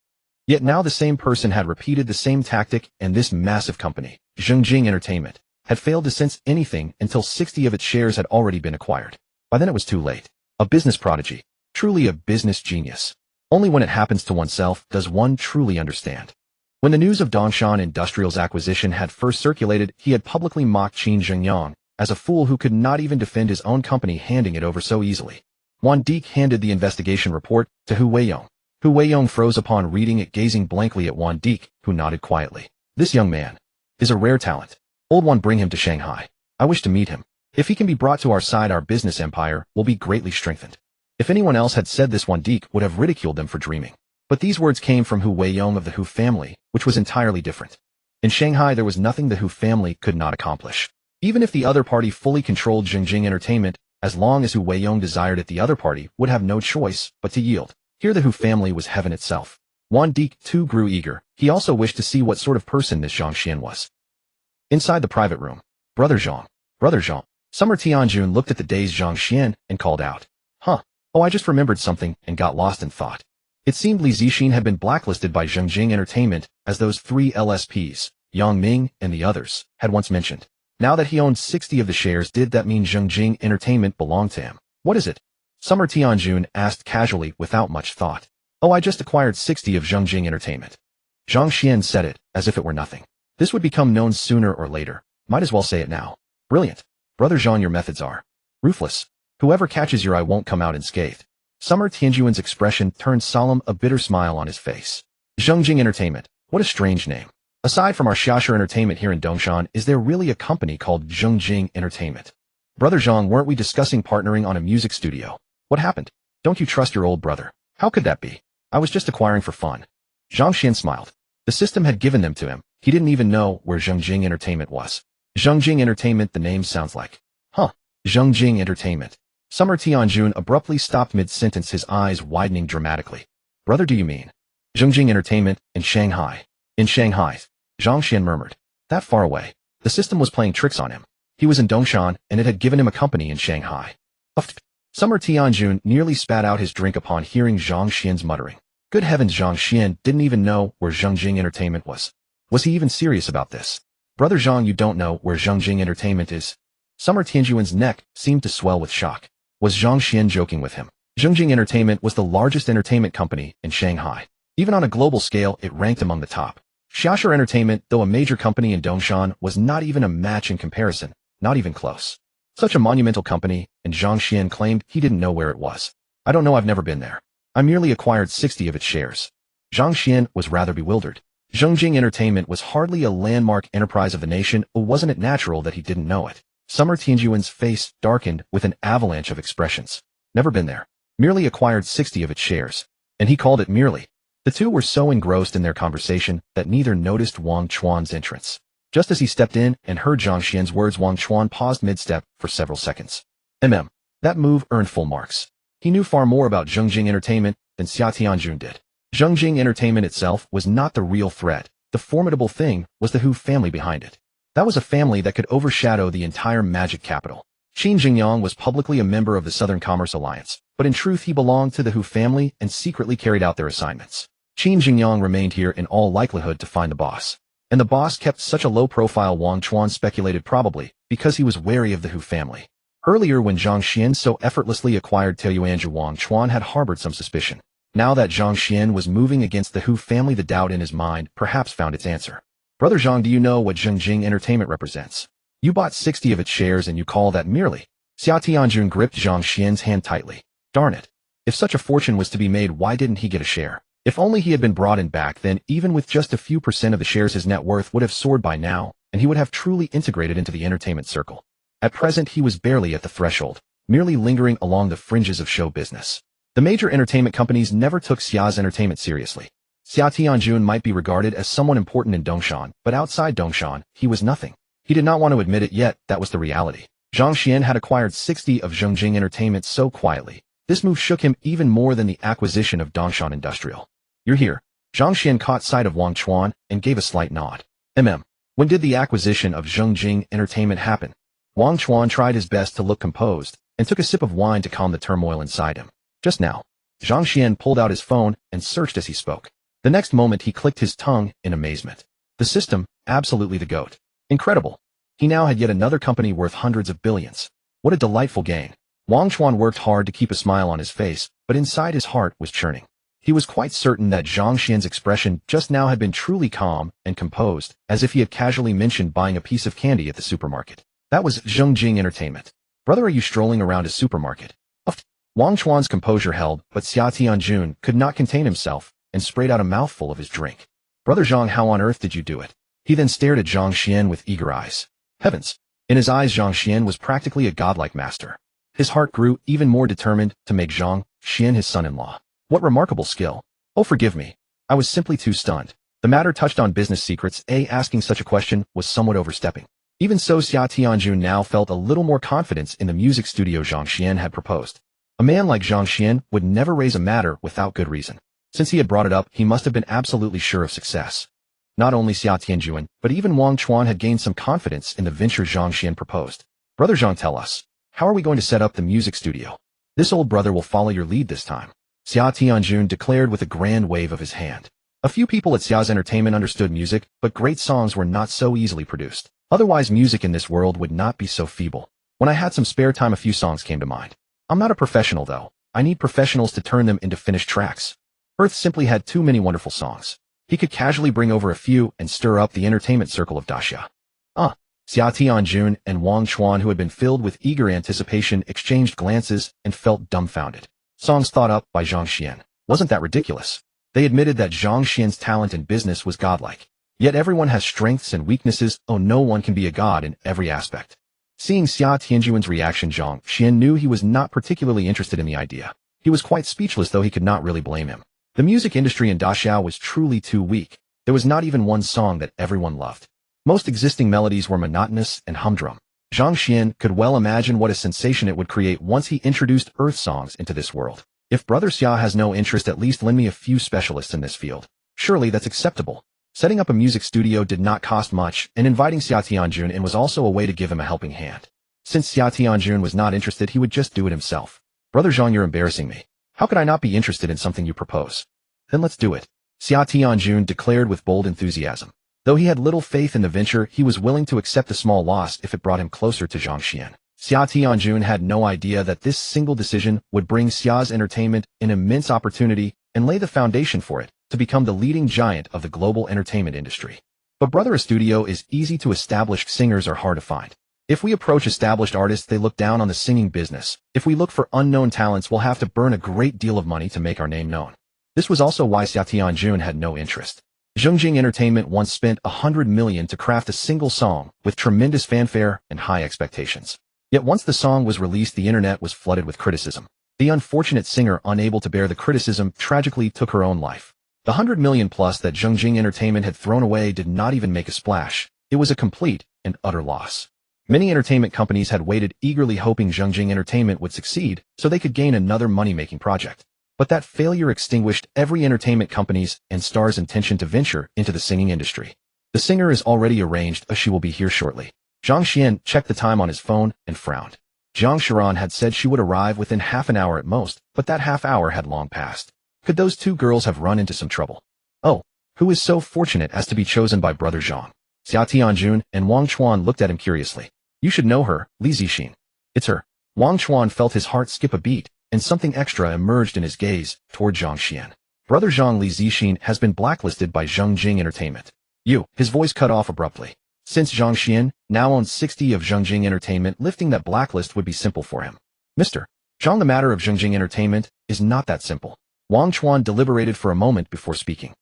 Yet now the same person had repeated the same tactic, and this massive company, Zhengjing Entertainment, had failed to sense anything until 60 of its shares had already been acquired. By then it was too late. A business prodigy. Truly a business genius. Only when it happens to oneself does one truly understand. When the news of Dongshan Industrial's acquisition had first circulated, he had publicly mocked Qin Zhengyang as a fool who could not even defend his own company, handing it over so easily. Wan Deke handed the investigation report to Hu Weiyong. Hu Weiyong froze upon reading it, gazing blankly at Wan Deke, who nodded quietly. This young man is a rare talent. Old one, bring him to Shanghai. I wish to meet him. If he can be brought to our side, our business empire will be greatly strengthened. If anyone else had said this, Wan Deke would have ridiculed them for dreaming. But these words came from Hu Weiyong of the Hu family, which was entirely different. In Shanghai there was nothing the Hu family could not accomplish. Even if the other party fully controlled Zhengjing Entertainment, as long as Hu Weiyong desired it, the other party would have no choice but to yield. Here the Hu family was heaven itself. Wan Deke too grew eager. He also wished to see what sort of person this Zhang Xuan was. Inside the private room, Brother Zhang. Summer Tianjun looked at the dazed Zhang Xuan and called out, "Huh, oh, I just remembered something," and got lost in thought. It seemed Li Zixin had been blacklisted by Zhengjing Entertainment, as those 3 LSPs, Yang Ming and the others, had once mentioned. Now that he owned 60 of the shares, did that mean Zhengjing Entertainment belonged to him? What is it? Summer Tianjun asked casually without much thought. Oh, I just acquired 60 of Zhengjing Entertainment. Zhang Xuan said it as if it were nothing. This would become known sooner or later. Might as well say it now. Brilliant. Brother Zhang, your methods are ruthless. Whoever catches your eye won't come out unscathed. Summer Tianjun's expression turned solemn, a bitter smile on his face. Zhengjing Entertainment. What a strange name. Aside from our Xiaxia Entertainment here in Dongshan, is there really a company called Zhengjing Entertainment? Brother Zhang, weren't we discussing partnering on a music studio? What happened? Don't you trust your old brother? How could that be? I was just acquiring for fun. Zhang Xuan smiled. The system had given them to him. He didn't even know where Zhengjing Entertainment was. Zhengjing Entertainment, the name sounds like. Huh. Zhengjing Entertainment. Summer Tianjun abruptly stopped mid-sentence, his eyes widening dramatically. Brother, do you mean Zhengjing Entertainment in Shanghai? In Shanghai, Zhang Xuan murmured. That far away. The system was playing tricks on him. He was in Dongshan, and it had given him a company in Shanghai. Summer Tianjun nearly spat out his drink upon hearing Zhang Xuan's muttering. Good heavens, Zhang Xuan didn't even know where Zhengjing Entertainment was. Was he even serious about this? Brother Zhang, you don't know where Zhengjing Entertainment is? Summer Tianjun's neck seemed to swell with shock. Was Zhang Xuan joking with him? Zhengjing Entertainment was the largest entertainment company in Shanghai. Even on a global scale, it ranked among the top. Xiaxia Entertainment, though a major company in Dongshan, was not even a match in comparison, not even close. Such a monumental company, and Zhang Xuan claimed he didn't know where it was. I don't know, I've never been there. I merely acquired 60 of its shares. Zhang Xuan was rather bewildered. Zhongjing Entertainment was hardly a landmark enterprise of the nation, or wasn't it natural that he didn't know it? Summer Tianjuan's face darkened with an avalanche of expressions. Never been there. Merely acquired 60 of its shares. And he called it merely. The two were so engrossed in their conversation that neither noticed Wang Chuan's entrance. Just as he stepped in and heard Zhang Xuan's words, Wang Chuan paused mid-step for several seconds. That move earned full marks. He knew far more about Zhongjing Entertainment than Xia Tianjun did. Zhongjing Entertainment itself was not the real threat. The formidable thing was the Hu family behind it. That was a family that could overshadow the entire magic capital. Qin Jingyang was publicly a member of the Southern Commerce Alliance, but in truth he belonged to the Hu family and secretly carried out their assignments. Qin Jingyang remained here in all likelihood to find the boss. And the boss kept such a low profile, Wang Chuan speculated, probably because he was wary of the Hu family. Earlier when Zhang Xuan so effortlessly acquired Taiyuanzhu, Wang Chuan had harbored some suspicion. Now that Zhang Xuan was moving against the Hu family, the doubt in his mind perhaps found its answer. Brother Zhang, do you know what Zhongjing Entertainment represents? You bought 60 of its shares and you call that merely? Xia Tianjun gripped Zhang Xuan's hand tightly. Darn it. If such a fortune was to be made, why didn't he get a share? If only he had been brought in back then, even with just a few % of the shares, his net worth would have soared by now, and he would have truly integrated into the entertainment circle. At present, he was barely at the threshold, merely lingering along the fringes of show business. The major entertainment companies never took Xia's entertainment seriously. Xia Tianjun might be regarded as someone important in Dongshan, but outside Dongshan, he was nothing. He did not want to admit it, yet that was the reality. Zhang Xuan had acquired 60 of Zhongjing Entertainment so quietly. This move shook him even more than the acquisition of Dongshan Industrial. You're here. Zhang Xuan caught sight of Wang Chuan and gave a slight nod. When did the acquisition of Zhongjing Entertainment happen? Wang Chuan tried his best to look composed and took a sip of wine to calm the turmoil inside him. Just now. Zhang Xuan pulled out his phone and searched as he spoke. The next moment he clicked his tongue in amazement. The system, absolutely the GOAT. Incredible. He now had yet another company worth hundreds of billions. What a delightful gain. Wang Chuan worked hard to keep a smile on his face, but inside his heart was churning. He was quite certain that Zhang Xuan's expression just now had been truly calm and composed, as if he had casually mentioned buying a piece of candy at the supermarket. That was Zhongjing Entertainment. Brother, are you strolling around a supermarket? Wang Chuan's composure held, but Xia Tianjun could not contain himself and sprayed out a mouthful of his drink. Brother Zhang, how on earth did you do it? He then stared at Zhang Xuan with eager eyes. Heavens! In his eyes, Zhang Xuan was practically a godlike master. His heart grew even more determined to make Zhang Xuan his son-in-law. What remarkable skill! Oh, forgive me. I was simply too stunned. The matter touched on business secrets. Asking such a question was somewhat overstepping. Even so, Xia Tianjun now felt a little more confidence in the music studio Zhang Xuan had proposed. A man like Zhang Xuan would never raise a matter without good reason. Since he had brought it up, he must have been absolutely sure of success. Not only Xia Tianjun, but even Wang Chuan had gained some confidence in the venture Zhang Xuan proposed. Brother Zhang, tell us, how are we going to set up the music studio? This old brother will follow your lead this time, Xia Tianjun declared with a grand wave of his hand. A few people at Xia's entertainment understood music, but great songs were not so easily produced. Otherwise, music in this world would not be so feeble. When I had some spare time, a few songs came to mind. I'm not a professional, though. I need professionals to turn them into finished tracks. Earth simply had too many wonderful songs. He could casually bring over a few and stir up the entertainment circle of Daxia. Xia Tianjun and Wang Chuan, who had been filled with eager anticipation, exchanged glances and felt dumbfounded. Songs thought up by Zhang Xuan. Wasn't that ridiculous? They admitted that Zhang Xuan's talent in business was godlike. Yet everyone has strengths and weaknesses. No one can be a god in every aspect. Seeing Xia Tianjuan's reaction, Zhang Xuan knew he was not particularly interested in the idea. He was quite speechless, though he could not really blame him. The music industry in Daxia was truly too weak. There was not even one song that everyone loved. Most existing melodies were monotonous and humdrum. Zhang Xuan could well imagine what a sensation it would create once he introduced Earth songs into this world. If Brother Xia has no interest, at least lend me a few specialists in this field. Surely that's acceptable. Setting up a music studio did not cost much, and inviting Xia Tianjun in was also a way to give him a helping hand. Since Xia Tianjun was not interested, he would just do it himself. Brother Zhang, you're embarrassing me. How could I not be interested in something you propose? Then let's do it, Xia Tianjun declared with bold enthusiasm. Though he had little faith in the venture, he was willing to accept a small loss if it brought him closer to Zhang Xuan. Xia Tianjun had no idea that this single decision would bring Xia's entertainment an immense opportunity and lay the foundation for it to become the leading giant of the global entertainment industry. But brother, a studio is easy to establish, singers are hard to find. If we approach established artists, they look down on the singing business. If we look for unknown talents, we'll have to burn a great deal of money to make our name known. This was also why Xia Tianjun had no interest. Zhongjing Entertainment once spent 100 million to craft a single song with tremendous fanfare and high expectations. Yet once the song was released, the internet was flooded with criticism. The unfortunate singer, unable to bear the criticism, tragically took her own life. The 100 million plus that Zhongjing Entertainment had thrown away did not even make a splash. It was a complete and utter loss. Many entertainment companies had waited eagerly hoping Zhongjing Entertainment would succeed so they could gain another money-making project. But that failure extinguished every entertainment company's and star's intention to venture into the singing industry. The singer is already arranged, as she will be here shortly. Zhang Xuan checked the time on his phone and frowned. Zhang Xuan had said she would arrive within half an hour at most, but that half hour had long passed. Could those two girls have run into some trouble? Oh, who is so fortunate as to be chosen by brother Zhang? Xia Tianjun and Wang Chuan looked at him curiously. You should know her, Li Zixin. It's her. Wang Chuan felt his heart skip a beat, and something extra emerged in his gaze toward Zhang Xian. Brother Zhang, Li Zixin has been blacklisted by Zhongjing Entertainment. His voice cut off abruptly. Since Zhang Xian now owns 60 of Zhongjing Entertainment, lifting that blacklist would be simple for him. Mr. Zhang, the matter of Zhongjing Entertainment is not that simple. Wang Chuan deliberated for a moment before speaking.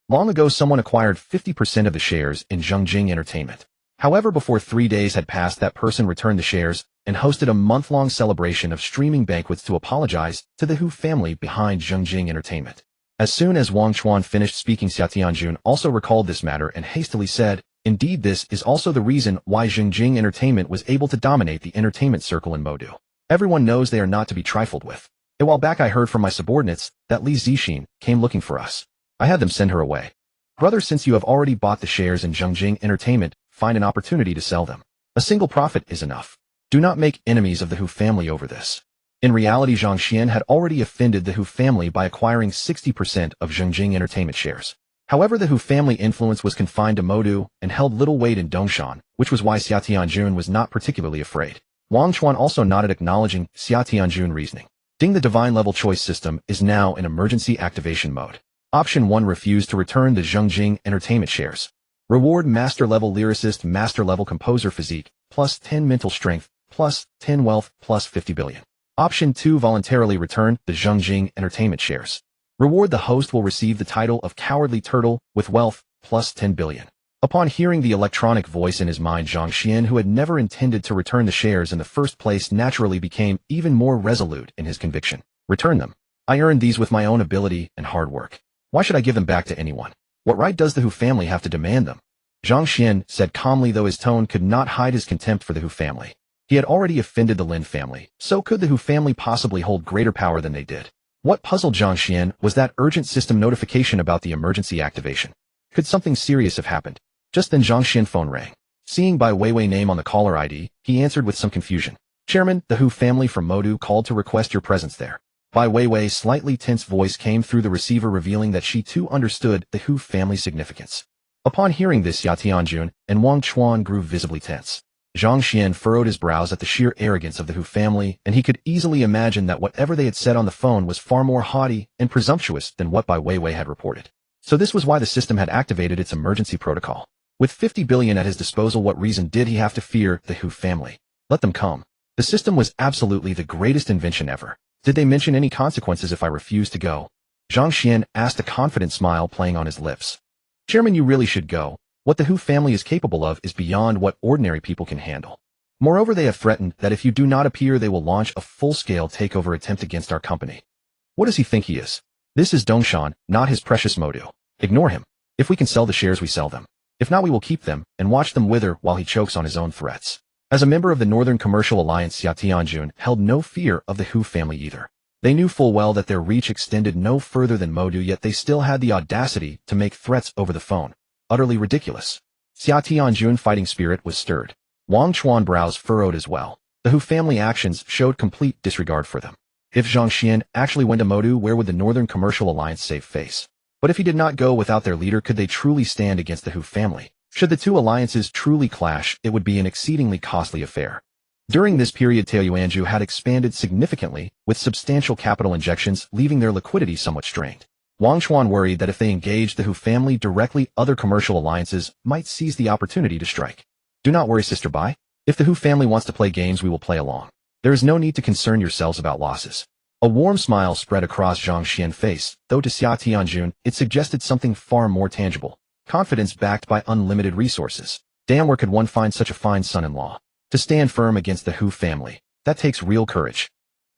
Long ago, someone acquired 50% of the shares in Zhongjing Entertainment. However, before 3 days had passed, that person returned the shares and hosted a month-long celebration of streaming banquets to apologize to the Hu family behind Zhongjing Entertainment. As soon as Wang Chuan finished speaking, Xia Tianjun also recalled this matter and hastily said, indeed, this is also the reason why Zhongjing Entertainment was able to dominate the entertainment circle in Modu. Everyone knows they are not to be trifled with. A while back I heard from my subordinates that Li Zixin came looking for us. I had them send her away. Brother, since you have already bought the shares in Zhongjing Entertainment, find an opportunity to sell them. A single profit is enough. Do not make enemies of the Hu family over this. In reality, Zhang Xian had already offended the Hu family by acquiring 60% of Zhongjing Entertainment shares. However, the Hu family influence was confined to Modu and held little weight in Dongshan, which was why Xia Tianjun was not particularly afraid. Wang Chuan also nodded, acknowledging Xia Tianjun reasoning. Ding, the divine level choice system is now in emergency activation mode. Option 1, refuse to return the Zhongjing Entertainment shares. Reward master level lyricist, master level composer physique, plus 10 mental strength, plus 10 wealth, plus 50 billion. Option 2, voluntarily return the Zhongjing Entertainment shares. Reward, the host will receive the title of Cowardly Turtle with wealth, plus 10 billion. Upon hearing the electronic voice in his mind, Zhang Xian, who had never intended to return the shares in the first place, naturally became even more resolute in his conviction. Return them. I earned these with my own ability and hard work. Why should I give them back to anyone? What right does the Hu family have to demand them? Zhang Xian said calmly, though his tone could not hide his contempt for the Hu family. He had already offended the Lin family, so could the Hu family possibly hold greater power than they did? What puzzled Zhang Xian was that urgent system notification about the emergency activation. Could something serious have happened? Just then Zhang Xian's phone rang. Seeing Bai Weiwei name on the caller ID, he answered with some confusion. Chairman, the Hu family from Modu called to request your presence there. Bai Weiwei's slightly tense voice came through the receiver, revealing that she too understood the Hu family's significance. Upon hearing this, Xia Tianjun and Wang Chuan grew visibly tense. Zhang Xian furrowed his brows at the sheer arrogance of the Hu family, and he could easily imagine that whatever they had said on the phone was far more haughty and presumptuous than what Bai Weiwei had reported. So this was why the system had activated its emergency protocol. With 50 billion at his disposal, what reason did he have to fear the Hu family? Let them come. The system was absolutely the greatest invention ever. Did they mention any consequences if I refused to go? Zhang Xian asked, a confident smile playing on his lips. Chairman, you really should go. What the Hu family is capable of is beyond what ordinary people can handle. Moreover, they have threatened that if you do not appear, they will launch a full-scale takeover attempt against our company. What does he think he is? This is Dongshan, not his precious Modu. Ignore him. If we can sell the shares, we sell them. If not, we will keep them and watch them wither while he chokes on his own threats. As a member of the Northern Commercial Alliance, Xia Tianjun held no fear of the Hu family either. They knew full well that their reach extended no further than Modu, yet they still had the audacity to make threats over the phone. Utterly ridiculous. Xia Tianjun's fighting spirit was stirred. Wang Chuan's brows furrowed as well. The Hu family actions showed complete disregard for them. If Zhang Xian actually went to Modu, where would the Northern Commercial Alliance save face? But if he did not go without their leader, could they truly stand against the Hu family? Should the two alliances truly clash, it would be an exceedingly costly affair. During this period, Taoyuanju had expanded significantly, with substantial capital injections, leaving their liquidity somewhat strained. Wang Chuan worried that if they engaged the Hu family directly, other commercial alliances might seize the opportunity to strike. Do not worry, Sister Bai. If the Hu family wants to play games, we will play along. There is no need to concern yourselves about losses. A warm smile spread across Zhang Xuan's face, though to Xia Tianjun, it suggested something far more tangible. Confidence backed by unlimited resources. Damn, where could one find such a fine son-in-law? To stand firm against the Hu family, that takes real courage.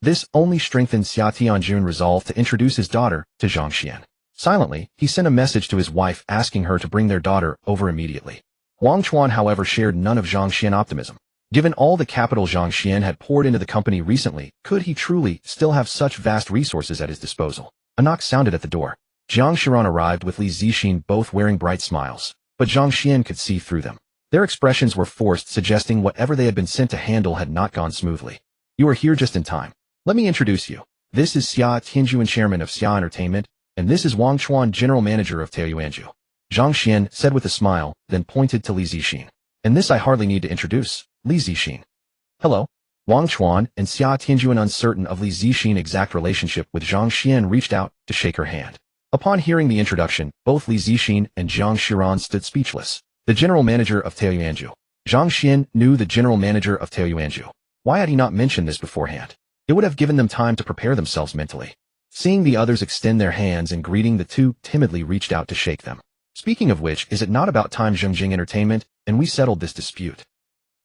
This only strengthened Xia Tianjun's resolve to introduce his daughter to Zhang Xuan. Silently, he sent a message to his wife asking her to bring their daughter over immediately. Wang Chuan, however, shared none of Zhang Xuan's optimism. Given all the capital Zhang Xuan had poured into the company recently, could he truly still have such vast resources at his disposal? A knock sounded at the door. Zhang Xuan arrived with Li Zixin both wearing bright smiles, but Zhang Xuan could see through them. Their expressions were forced, suggesting whatever they had been sent to handle had not gone smoothly. You are here just in time. Let me introduce you. This is Xia Tianjun, chairman of Xia Entertainment, and this is Wang Chuan, general manager of Taiyuanzhu. Zhang Xuan said with a smile, then pointed to Li Zixin. And this I hardly need to introduce. Li Zixin. Hello. Wang Chuan and Xia Tianjun, uncertain of Li Zixin's exact relationship with Zhang Xuan, reached out to shake her hand. Upon hearing the introduction, both Li Zixin and Zhang Xuan stood speechless. The general manager of Taiyuanzhu. Zhang Xuan knew the general manager of Taiyuanzhu. Why had he not mentioned this beforehand? It would have given them time to prepare themselves mentally. Seeing the others extend their hands in greeting, the two timidly reached out to shake them. Speaking of which, is it not about time Zhengjing Entertainment and we settled this dispute?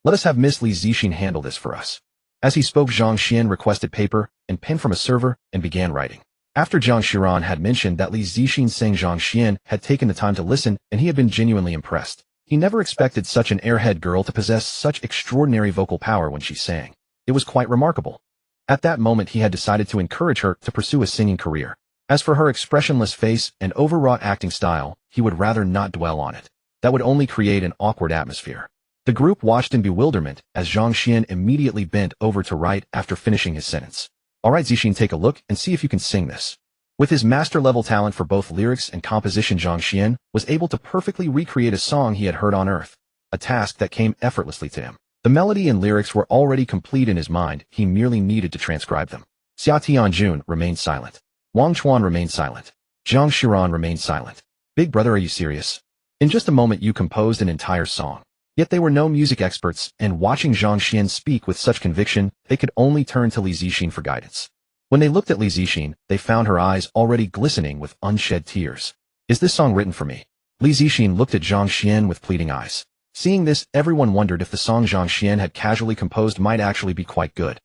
Let us have Miss Li Zixin handle this for us. As he spoke, Zhang Xuan requested paper and pen from a server and began writing. After Zhang Xuan had mentioned that Li Zixin sang, Zhang Xuan had taken the time to listen, and he had been genuinely impressed. He never expected such an airhead girl to possess such extraordinary vocal power when she sang. It was quite remarkable. At that moment, he had decided to encourage her to pursue a singing career. As for her expressionless face and overwrought acting style, he would rather not dwell on it. That would only create an awkward atmosphere. The group watched in bewilderment as Zhang Xuan immediately bent over to write after finishing his sentence. All right, Zixin, take a look and see if you can sing this. With his master-level talent for both lyrics and composition, Zhang Xuan was able to perfectly recreate a song he had heard on Earth, a task that came effortlessly to him. The melody and lyrics were already complete in his mind, he merely needed to transcribe them. Xia Tianjun remained silent. Wang Chuan remained silent. Zhang Xuan remained silent. Big brother, are you serious? In just a moment you composed an entire song. Yet they were no music experts, and watching Zhang Xuan speak with such conviction, they could only turn to Li Zixin for guidance. When they looked at Li Zixin, they found her eyes already glistening with unshed tears. Is this song written for me? Li Zixin looked at Zhang Xuan with pleading eyes. Seeing this, everyone wondered if the song Zhang Xuan had casually composed might actually be quite good.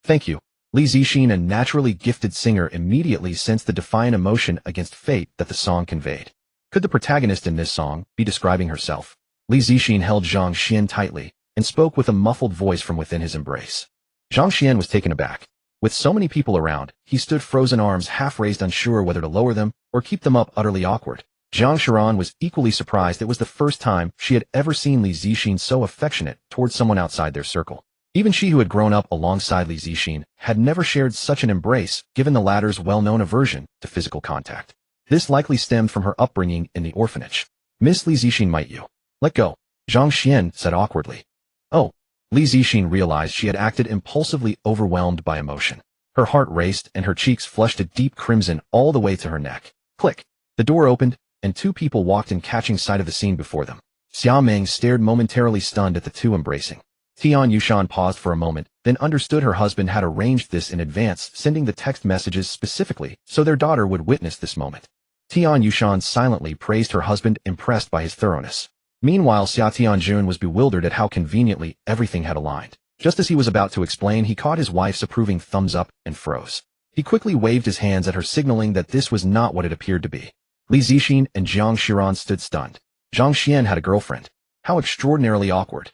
Thank you. Li Zixin, a naturally gifted singer, immediately sensed the defiant emotion against fate that the song conveyed. Could the protagonist in this song be describing herself? Li Zixin held Zhang Xuan tightly and spoke with a muffled voice from within his embrace. Zhang Xuan was taken aback. With so many people around, he stood frozen, arms half raised, unsure whether to lower them or keep them up, utterly awkward. Zhang Xuan was equally surprised. It was the first time she had ever seen Li Zixin so affectionate towards someone outside their circle. Even she, who had grown up alongside Li Zixin, had never shared such an embrace, given the latter's well-known aversion to physical contact. This likely stemmed from her upbringing in the orphanage. Miss Li Zixin, might you let go? Zhang Xuan said awkwardly. Oh. Li Zixin realized she had acted impulsively, overwhelmed by emotion. Her heart raced and her cheeks flushed a deep crimson all the way to her neck. Click. The door opened, and two people walked in, catching sight of the scene before them. Xia Meng stared, momentarily stunned at the two embracing. Tian Yushan paused for a moment, then understood her husband had arranged this in advance, sending the text messages specifically so their daughter would witness this moment. Tian Yushan silently praised her husband, impressed by his thoroughness. Meanwhile, Xia Tianjun was bewildered at how conveniently everything had aligned. Just as he was about to explain, he caught his wife's approving thumbs up and froze. He quickly waved his hands at her, signaling that this was not what it appeared to be. Li Zixin and Zhang Xuan stood stunned. Zhang Xuan had a girlfriend. How extraordinarily awkward.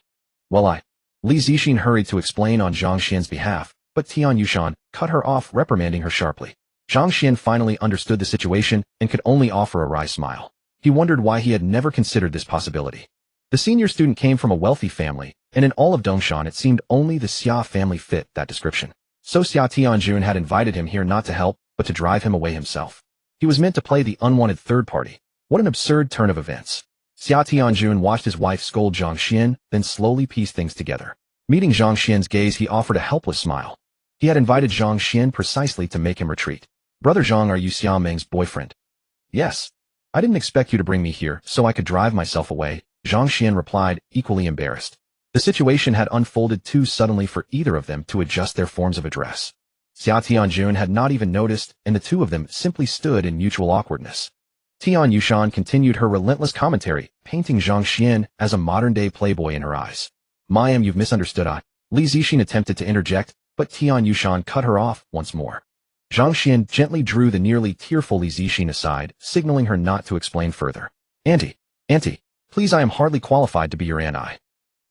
Well, Li Zixin hurried to explain on Zhang Xuan's behalf, but Tian Yushan cut her off, reprimanding her sharply. Zhang Xuan finally understood the situation and could only offer a wry smile. He wondered why he had never considered this possibility. The senior student came from a wealthy family, and in all of Dongshan it seemed only the Xia family fit that description. So Xia Tianjun had invited him here not to help, but to drive him away himself. He was meant to play the unwanted third party. What an absurd turn of events. Xia Tianjun watched his wife scold Zhang Xuan, then slowly pieced things together. Meeting Zhang Xuan's gaze, he offered a helpless smile. He had invited Zhang Xuan precisely to make him retreat. Brother Zhang, are you Xia Meng's boyfriend? Yes. I didn't expect you to bring me here so I could drive myself away, Zhang Xuan replied, equally embarrassed. The situation had unfolded too suddenly for either of them to adjust their forms of address. Xia Tianjun had not even noticed, and the two of them simply stood in mutual awkwardness. Tian Yushan continued her relentless commentary, painting Zhang Xuan as a modern-day playboy in her eyes. "Mayam, you've misunderstood." Li Zixin attempted to interject, but Tian Yushan cut her off once more. Zhang Xuan gently drew the nearly tearful Li Zixin aside, signaling her not to explain further. Auntie, please, I am hardly qualified to be your aunt."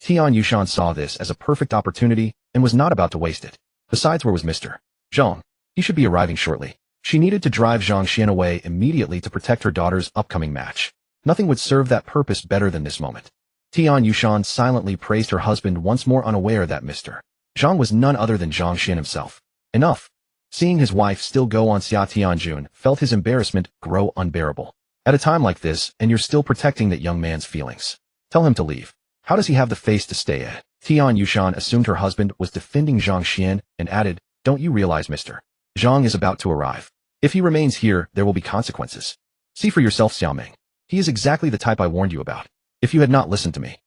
Tian Yushan saw this as a perfect opportunity and was not about to waste it. Besides, where was Mr. Zhang? He should be arriving shortly. She needed to drive Zhang Xuan away immediately to protect her daughter's upcoming match. Nothing would serve that purpose better than this moment. Tian Yushan silently praised her husband, once more unaware that Mr. Zhang was none other than Zhang Xuan himself. Enough. Seeing his wife still go on, Xia Tianjun felt his embarrassment grow unbearable. At a time like this, and you're still protecting that young man's feelings. Tell him to leave. How does he have the face to stay? Tian Yushan assumed her husband was defending Zhang Xuan and added, "Don't you realize Mr. Zhang is about to arrive? If he remains here, there will be consequences. See for yourself, Xiaoming. He is exactly the type I warned you about. If you had not listened to me."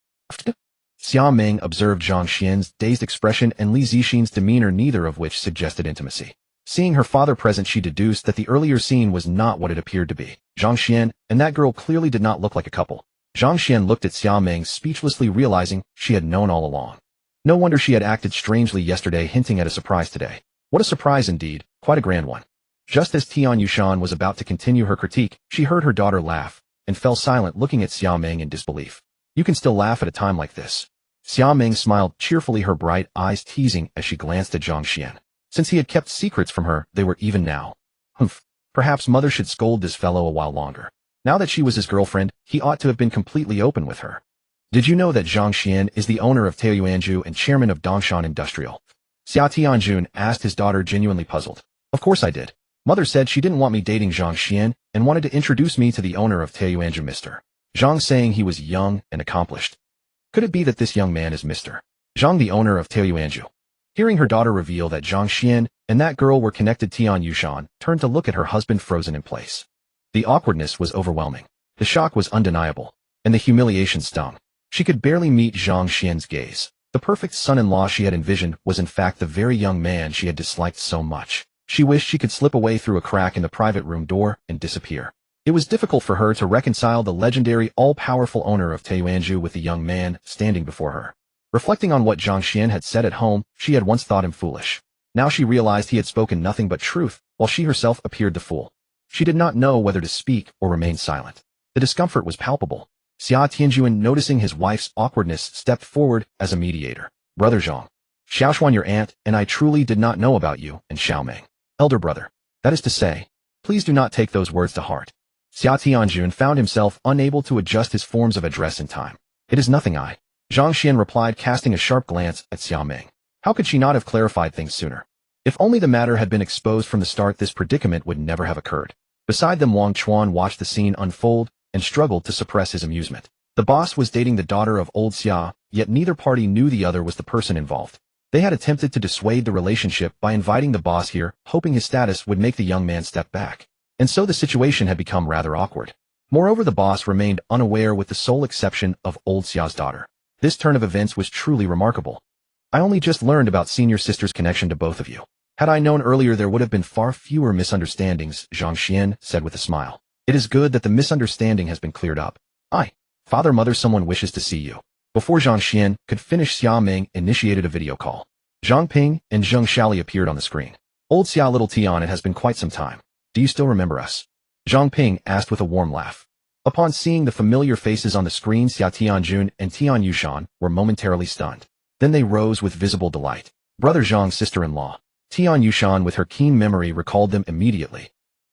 Xiaoming observed Zhang Xuan's dazed expression and Li Zixin's demeanor, neither of which suggested intimacy. Seeing her father present, she deduced that the earlier scene was not what it appeared to be. Zhang Xuan and that girl clearly did not look like a couple. Zhang Xuan looked at Xiaoming, speechlessly, realizing she had known all along. No wonder she had acted strangely yesterday, hinting at a surprise today. What a surprise indeed, quite a grand one. Just as Tian Yushan was about to continue her critique, she heard her daughter laugh, and fell silent, looking at Xiaoming in disbelief. "You can still laugh at a time like this?" Xiaoming smiled cheerfully, her bright eyes teasing as she glanced at Zhang Xuan. Since he had kept secrets from her, they were even now. Humph. Perhaps mother should scold this fellow a while longer. Now that she was his girlfriend, he ought to have been completely open with her. "Did you know that Zhang Xuan is the owner of Taiyuanju and chairman of Dongshan Industrial?" Xia Tianjun asked his daughter, genuinely puzzled. "Of course I did. Mother said she didn't want me dating Zhang Xuan and wanted to introduce me to the owner of Taiyuanju, Mr. Zhang, saying he was young and accomplished. Could it be that this young man is Mr. Zhang, the owner of Taiyuanju?" Hearing her daughter reveal that Zhang Xuan and that girl were connected, Tian Yushan turned to look at her husband, frozen in place. The awkwardness was overwhelming. The shock was undeniable, and the humiliation stung. She could barely meet Zhang Xuan's gaze. The perfect son-in-law she had envisioned was in fact the very young man she had disliked so much. She wished she could slip away through a crack in the private room door and disappear. It was difficult for her to reconcile the legendary, all-powerful owner of Taiyuanju with the young man standing before her. Reflecting on what Zhang Xuan had said at home, she had once thought him foolish. Now she realized he had spoken nothing but truth, while she herself appeared the fool. She did not know whether to speak or remain silent. The discomfort was palpable. Xia Tianjun, noticing his wife's awkwardness, stepped forward as a mediator. "Brother Zhang, Xuan, your aunt, and I truly did not know about you and Xiaoming. Elder brother. That is to say, please do not take those words to heart." Xia Tianjun found himself unable to adjust his forms of address in time. "It is nothing, Zhang Xuan replied, casting a sharp glance at Xiaoming. How could she not have clarified things sooner? If only the matter had been exposed from the start, this predicament would never have occurred. Beside them, Wang Chuan watched the scene unfold and struggled to suppress his amusement. The boss was dating the daughter of old Xia, yet neither party knew the other was the person involved. They had attempted to dissuade the relationship by inviting the boss here, hoping his status would make the young man step back. And so the situation had become rather awkward. Moreover, the boss remained unaware, with the sole exception of old Xia's daughter. This turn of events was truly remarkable. "I only just learned about senior sister's connection to both of you. Had I known earlier, there would have been far fewer misunderstandings," Zhang Xuan said with a smile. "It is good that the misunderstanding has been cleared up. Father, mother, someone wishes to see you." Before Zhang Xuan could finish, Xiaoming initiated a video call. Zhang Ping and Zheng Shaoli appeared on the screen. "Old Xia, little Tian, it has been quite some time. Do you still remember us?" Zhang Ping asked with a warm laugh. Upon seeing the familiar faces on the screen, Xia Tianjun and Tian Yushan were momentarily stunned. Then they rose with visible delight. "Brother Zhang's sister-in-law." Tian Yushan, with her keen memory, recalled them immediately.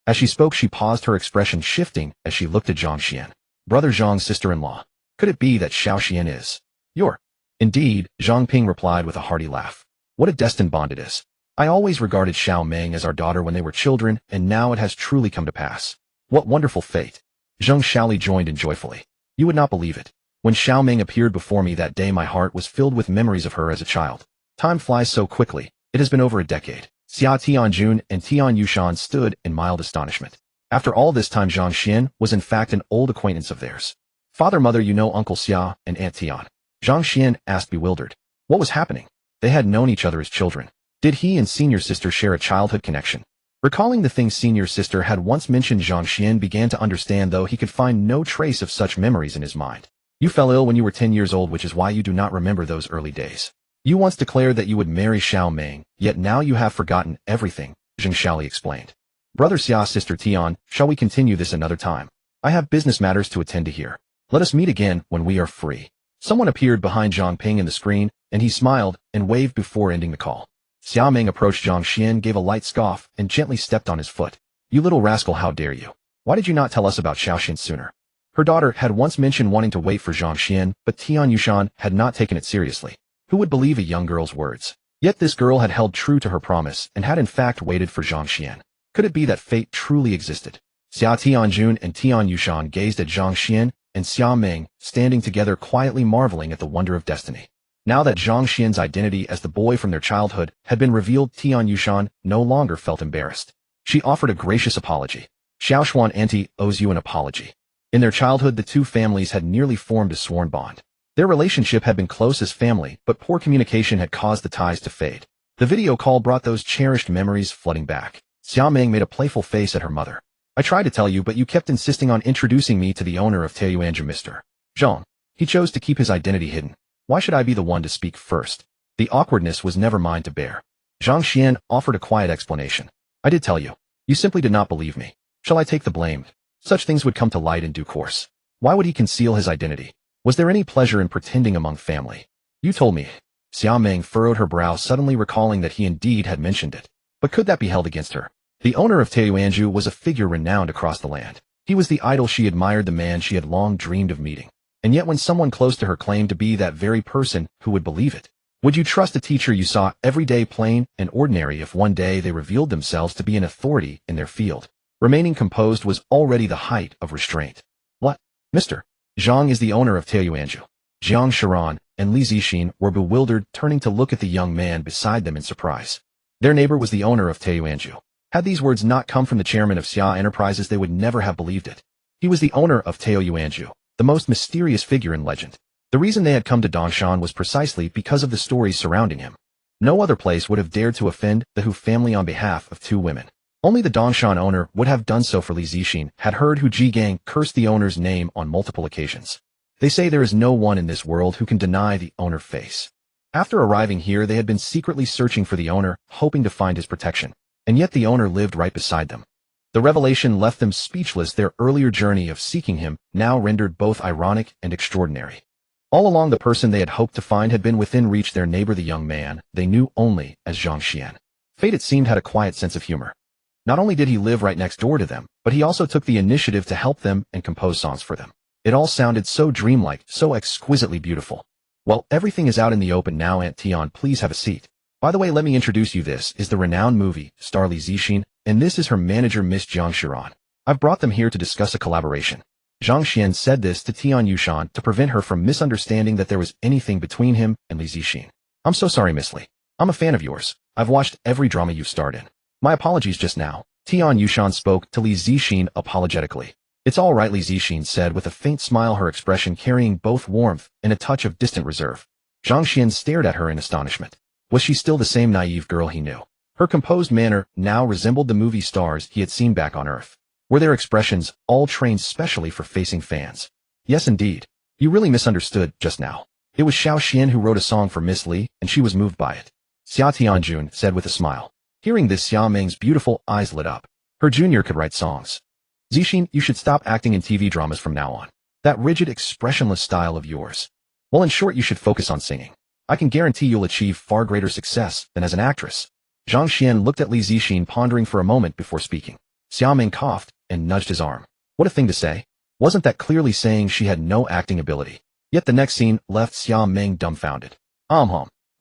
As she spoke, she paused, her expression shifting as she looked at Zhang Xuan. "Brother Zhang's sister-in-law. Could it be that Xiao Xian is your?" "Indeed," Zhang Ping replied with a hearty laugh. "What a destined bond it is. I always regarded Xiao Meng as our daughter when they were children, and now it has truly come to pass. What wonderful fate." Zheng Shaoli joined in joyfully. "You would not believe it. When Xiaoming appeared before me that day, my heart was filled with memories of her as a child. Time flies so quickly. It has been over a decade." Xia Tianjun and Tian Yushan stood in mild astonishment. After all this time, Zhang Xuan was in fact an old acquaintance of theirs. "Father, mother, you know Uncle Xia and Aunt Tian. Zhang Xuan asked, bewildered. What was happening? They had known each other as children. Did he and senior sister share a childhood connection? Recalling the things senior sister had once mentioned, Zhang Xuan began to understand, though he could find no trace of such memories in his mind. You fell ill when you were 10 years old, which is why you do not remember those early days. You once declared that you would marry Xiao Meng, yet now you have forgotten everything, Zheng Xiaoli explained. Brother Xia, sister Tian, shall we continue this another time? I have business matters to attend to here. Let us meet again when we are free. Someone appeared behind Zhang Ping in the screen, and he smiled and waved before ending the call. Xiao Meng approached Zhang Xuan, gave a light scoff, and gently stepped on his foot. You little rascal, how dare you? Why did you not tell us about Xiaoxian sooner? Her daughter had once mentioned wanting to wait for Zhang Xuan, but Tian Yushan had not taken it seriously. Who would believe a young girl's words? Yet this girl had held true to her promise and had in fact waited for Zhang Xuan. Could it be that fate truly existed? Xia Tianjun and Tian Yushan gazed at Zhang Xuan and Xia Meng, standing together quietly marveling at the wonder of destiny. Now that Zhang Xuan's identity as the boy from their childhood had been revealed, Tian Yushan no longer felt embarrassed. She offered a gracious apology. Xiaoshuan auntie owes you an apology. In their childhood, the two families had nearly formed a sworn bond. Their relationship had been close as family, but poor communication had caused the ties to fade. The video call brought those cherished memories flooding back. Xia Meng made a playful face at her mother. I tried to tell you, but you kept insisting on introducing me to the owner of Taiyuanzhu, Mr. Zhang. He chose to keep his identity hidden. Why should I be the one to speak first? The awkwardness was never mine to bear. Zhang Xuan offered a quiet explanation. I did tell you. You simply did not believe me. Shall I take the blame? Such things would come to light in due course. Why would he conceal his identity? Was there any pleasure in pretending among family? You told me. Xia Meng furrowed her brow, suddenly recalling that he indeed had mentioned it. But could that be held against her? The owner of Taiyuanzhu was a figure renowned across the land. He was the idol she admired, the man she had long dreamed of meeting. And yet when someone close to her claimed to be that very person, who would believe it? Would you trust a teacher you saw every day, plain and ordinary, if one day they revealed themselves to be an authority in their field? Remaining composed was already the height of restraint. What? Mr. Zhang is the owner of Taiyuanzhu. Zhang Xuan and Li Zixin were bewildered, turning to look at the young man beside them in surprise. Their neighbor was the owner of Taiyuanzhu. Had these words not come from the chairman of Xia Enterprises, they would never have believed it. He was the owner of Taiyuanzhu, the most mysterious figure in legend. The reason they had come to Dongshan was precisely because of the stories surrounding him. No other place would have dared to offend the Hu family on behalf of two women. Only the Dongshan owner would have done so, for Li Zixin had heard Hu Jigang curse the owner's name on multiple occasions. They say there is no one in this world who can deny the owner face. After arriving here, they had been secretly searching for the owner, hoping to find his protection. And yet the owner lived right beside them. The revelation left them speechless. Their earlier journey of seeking him now rendered both ironic and extraordinary. All along, the person they had hoped to find had been within reach, their neighbor, the young man they knew only as Zhang Xuan. Fate, it seemed, had a quiet sense of humor. Not only did he live right next door to them, but he also took the initiative to help them and compose songs for them. It all sounded so dreamlike, so exquisitely beautiful. Well, everything is out in the open now, Aunt Tian. Please have a seat. By the way, let me introduce you. This is the renowned movie star Li Zixin, and this is her manager, Miss Zhang Xuan. I've brought them here to discuss a collaboration. Zhang Xuan said this to Tian Yushan to prevent her from misunderstanding that there was anything between him and Li Zixin. I'm so sorry, Miss Li. I'm a fan of yours. I've watched every drama you've starred in. My apologies just now. Tian Yushan spoke to Li Zixin apologetically. It's all right, Li Zixin said with a faint smile, her expression carrying both warmth and a touch of distant reserve. Zhang Xuan stared at her in astonishment. Was she still the same naive girl he knew? Her composed manner now resembled the movie stars he had seen back on Earth. Were their expressions all trained specially for facing fans? Yes, indeed. You really misunderstood just now. It was Xiao Xian who wrote a song for Miss Li, and she was moved by it. Xia Tianjun said with a smile. Hearing this, Xia Meng's beautiful eyes lit up. Her junior could write songs. Zixin, you should stop acting in TV dramas from now on. That rigid, expressionless style of yours. Well, in short, you should focus on singing. I can guarantee you'll achieve far greater success than as an actress. Zhang Xuan looked at Li Zixin, pondering for a moment before speaking. Xia Meng coughed and nudged his arm. What a thing to say. Wasn't that clearly saying she had no acting ability? Yet the next scene left Xia Meng dumbfounded.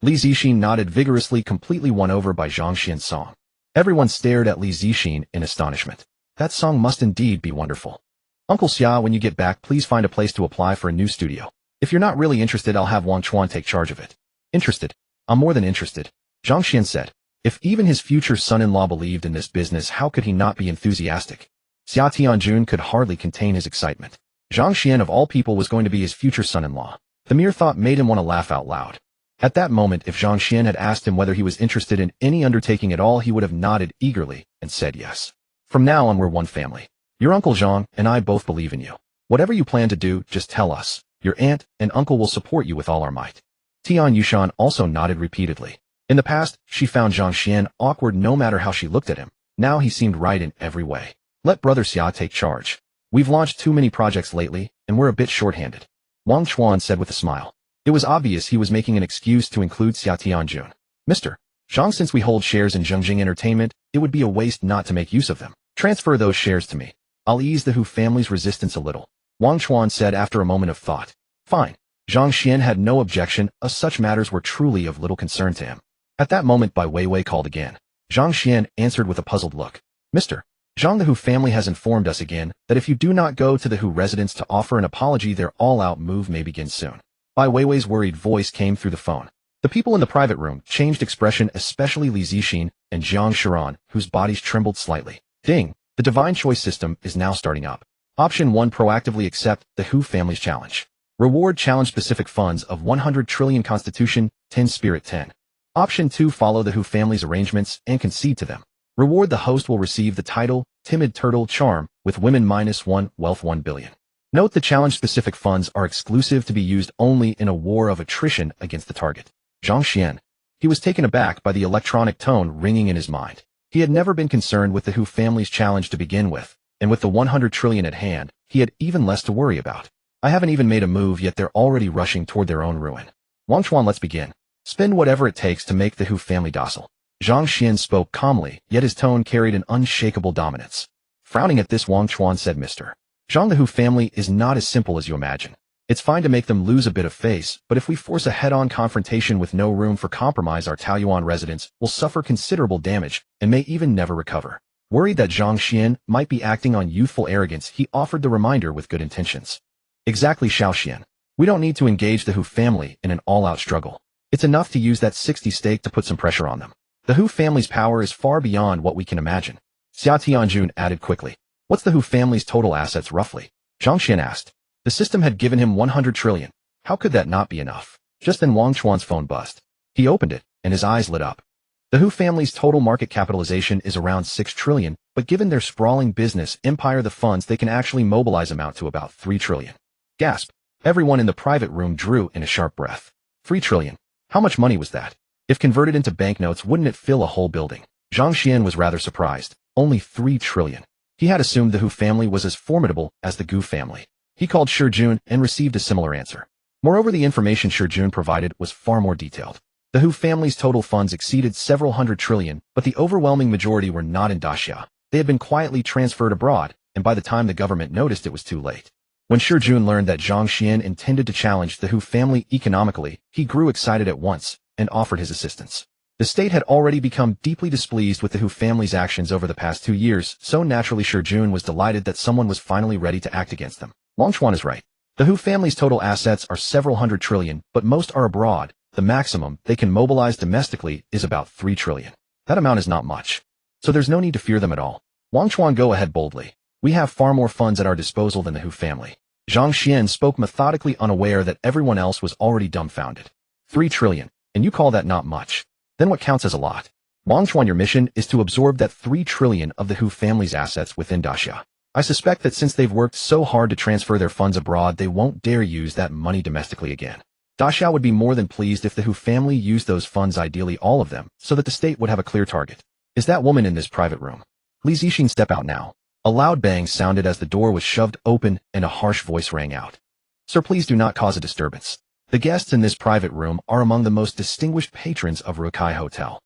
Li Zixin nodded vigorously, completely won over by Zhang Xuan's song. Everyone stared at Li Zixin in astonishment. That song must indeed be wonderful. Uncle Xia, when you get back, please find a place to apply for a new studio. If you're not really interested, I'll have Wang Chuan take charge of it. Interested? I'm more than interested. Zhang Xuan said. If even his future son-in-law believed in this business, how could he not be enthusiastic? Xia Tianjun could hardly contain his excitement. Zhang Xuan, of all people, was going to be his future son-in-law. The mere thought made him want to laugh out loud. At that moment, if Zhang Xuan had asked him whether he was interested in any undertaking at all, he would have nodded eagerly and said yes. From now on, we're one family. Your Uncle Zhang and I both believe in you. Whatever you plan to do, just tell us. Your aunt and uncle will support you with all our might. Tian Yushan also nodded repeatedly. In the past, she found Zhang Xuan awkward no matter how she looked at him. Now he seemed right in every way. Let Brother Xia take charge. We've launched too many projects lately, and we're a bit short-handed. Zhang Xuan said with a smile. It was obvious he was making an excuse to include Xia Tianjun. Mr. Zhang, since we hold shares in Zhengjing Entertainment, it would be a waste not to make use of them. Transfer those shares to me. I'll ease the Hu family's resistance a little. Zhang Xuan said after a moment of thought. Fine. Zhang Xuan had no objection, as such matters were truly of little concern to him. At that moment, Bai Weiwei called again. Zhang Xuan answered with a puzzled look. Mr. Zhang, the Hu family has informed us again that if you do not go to the Hu residence to offer an apology, their all-out move may begin soon. Bai Weiwei's worried voice came through the phone. The people in the private room changed expression, especially Li Zixin and Zhang Xuan, whose bodies trembled slightly. Ding! The divine choice system is now starting up. Option 1. Proactively accept the Hu family's challenge. Reward challenge-specific funds of 100 trillion Constitution, 10 Spirit 10. Option 2. Follow the Hu family's arrangements and concede to them. Reward. The host will receive the title, Timid Turtle Charm, with women -1, wealth 1 billion. Note the challenge-specific funds are exclusive to be used only in a war of attrition against the target. Zhang Xuan. He was taken aback by the electronic tone ringing in his mind. He had never been concerned with the Hu family's challenge to begin with, and with the 100 trillion at hand, he had even less to worry about. I haven't even made a move yet, they're already rushing toward their own ruin. Zhang Xuan, let's begin. Spend whatever it takes to make the Hu family docile. Zhang Xuan spoke calmly, yet his tone carried an unshakable dominance. Frowning at this, Zhang Xuan said, Mr. Zhang, the Hu family is not as simple as you imagine. It's fine to make them lose a bit of face, but if we force a head-on confrontation with no room for compromise, our Taoyuan residents will suffer considerable damage and may even never recover. Worried that Zhang Xuan might be acting on youthful arrogance, he offered the reminder with good intentions. Exactly, Xiao Xian. We don't need to engage the Hu family in an all-out struggle. It's enough to use that 60 stake to put some pressure on them. The Hu family's power is far beyond what we can imagine. Xia Tianjun added quickly. What's the Hu family's total assets roughly? Zhang Xuan asked. The system had given him 100 trillion. How could that not be enough? Just then Zhang Xuan's phone buzzed. He opened it, and his eyes lit up. The Hu family's total market capitalization is around 6 trillion, but given their sprawling business empire, the funds they can actually mobilize amount to about 3 trillion. Gasp! Everyone in the private room drew in a sharp breath. 3 trillion. How much money was that? If converted into banknotes, wouldn't it fill a whole building? Zhang Xuan was rather surprised. Only 3 trillion. He had assumed the Hu family was as formidable as the Gu family. He called Shi Jun and received a similar answer. Moreover, the information Shi Jun provided was far more detailed. The Hu family's total funds exceeded several hundred trillion, but the overwhelming majority were not in Daxia. They had been quietly transferred abroad, and by the time the government noticed, it was too late. When Shi Jun learned that Zhang Xuan intended to challenge the Hu family economically, he grew excited at once and offered his assistance. The state had already become deeply displeased with the Hu family's actions over the past 2 years, so naturally Shi Jun was delighted that someone was finally ready to act against them. Zhang Xuan is right. The Hu family's total assets are several hundred trillion, but most are abroad. The maximum they can mobilize domestically is about 3 trillion. That amount is not much. So there's no need to fear them at all. Zhang Xuan, go ahead boldly. We have far more funds at our disposal than the Hu family. Zhang Xuan spoke methodically, unaware that everyone else was already dumbfounded. 3 trillion, and you call that not much? Then what counts as a lot? Zhang Xuan, your mission is to absorb that 3 trillion of the Hu family's assets within Daxia. I suspect that since they've worked so hard to transfer their funds abroad, they won't dare use that money domestically again. Daxia would be more than pleased if the Hu family used those funds, ideally all of them, so that the state would have a clear target. Is that woman in this private room? Li Zixin, step out now. A loud bang sounded as the door was shoved open and a harsh voice rang out. Sir, please do not cause a disturbance. The guests in this private room are among the most distinguished patrons of Rukai Hotel.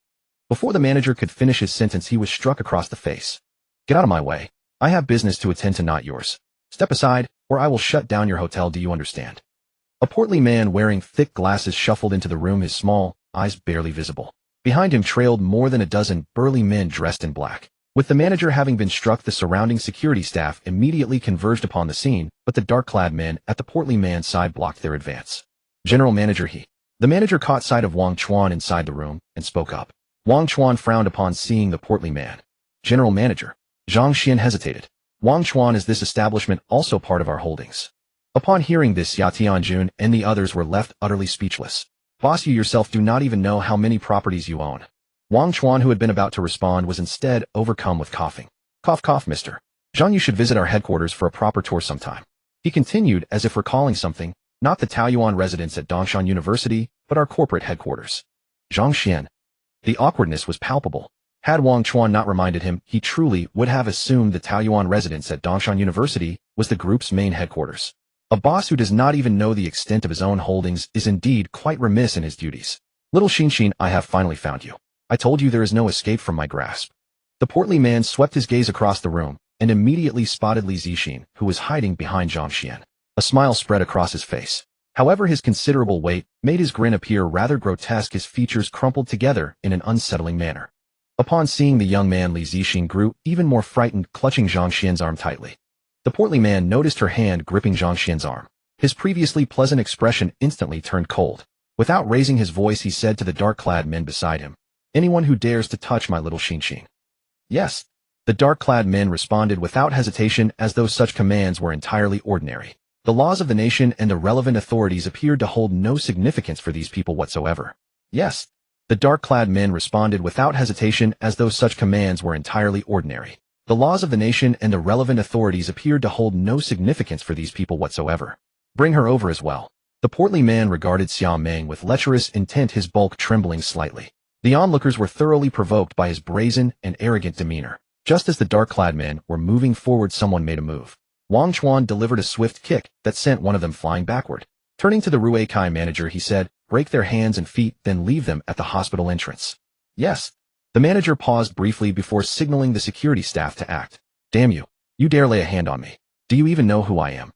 Before the manager could finish his sentence, he was struck across the face. Get out of my way. I have business to attend to, not yours. Step aside, or I will shut down your hotel, do you understand? A portly man wearing thick glasses shuffled into the room, his small eyes barely visible. Behind him trailed more than a dozen burly men dressed in black. With the manager having been struck, the surrounding security staff immediately converged upon the scene, but the dark-clad men at the portly man's side blocked their advance. General Manager, The manager caught sight of Zhang Xuan inside the room and spoke up. Zhang Xuan frowned upon seeing the portly man. General Manager. Zhang Xuan hesitated. Zhang Xuan, is this establishment also part of our holdings? Upon hearing this, Xia Tianjun and the others were left utterly speechless. Boss, you yourself do not even know how many properties you own. Wang Chuan, who had been about to respond, was instead overcome with coughing. Cough, cough, Mr. Zhang, you should visit our headquarters for a proper tour sometime. He continued as if recalling something, not the Taoyuan residence at Dongshan University, but our corporate headquarters. Zhang Xuan. The awkwardness was palpable. Had Wang Chuan not reminded him, he truly would have assumed the Taoyuan residence at Dongshan University was the group's main headquarters. A boss who does not even know the extent of his own holdings is indeed quite remiss in his duties. Little Xin, I have finally found you. I told you there is no escape from my grasp. The portly man swept his gaze across the room and immediately spotted Li Zixin, who was hiding behind Zhang Xuan. A smile spread across his face. However, his considerable weight made his grin appear rather grotesque. His features crumpled together in an unsettling manner. Upon seeing the young man, Li Zixin grew even more frightened, clutching Zhang Xuan's arm tightly. The portly man noticed her hand gripping Zhang Xuan's arm. His previously pleasant expression instantly turned cold. Without raising his voice, he said to the dark-clad men beside him, "Anyone who dares to touch my little Xin." Yes. The dark-clad men responded without hesitation, as though such commands were entirely ordinary. The laws of the nation and the relevant authorities appeared to hold no significance for these people whatsoever. Yes. The dark-clad men responded without hesitation, as though such commands were entirely ordinary. The laws of the nation and the relevant authorities appeared to hold no significance for these people whatsoever. Bring her over as well. The portly man regarded Xiao Meng with lecherous intent, his bulk trembling slightly. The onlookers were thoroughly provoked by his brazen and arrogant demeanor. Just as the dark-clad men were moving forward, someone made a move. Wang Chuan delivered a swift kick that sent one of them flying backward. Turning to the Ruekai manager, he said, "Break their hands and feet, then leave them at the hospital entrance." Yes. The manager paused briefly before signaling the security staff to act. "Damn you. You dare lay a hand on me. Do you even know who I am?"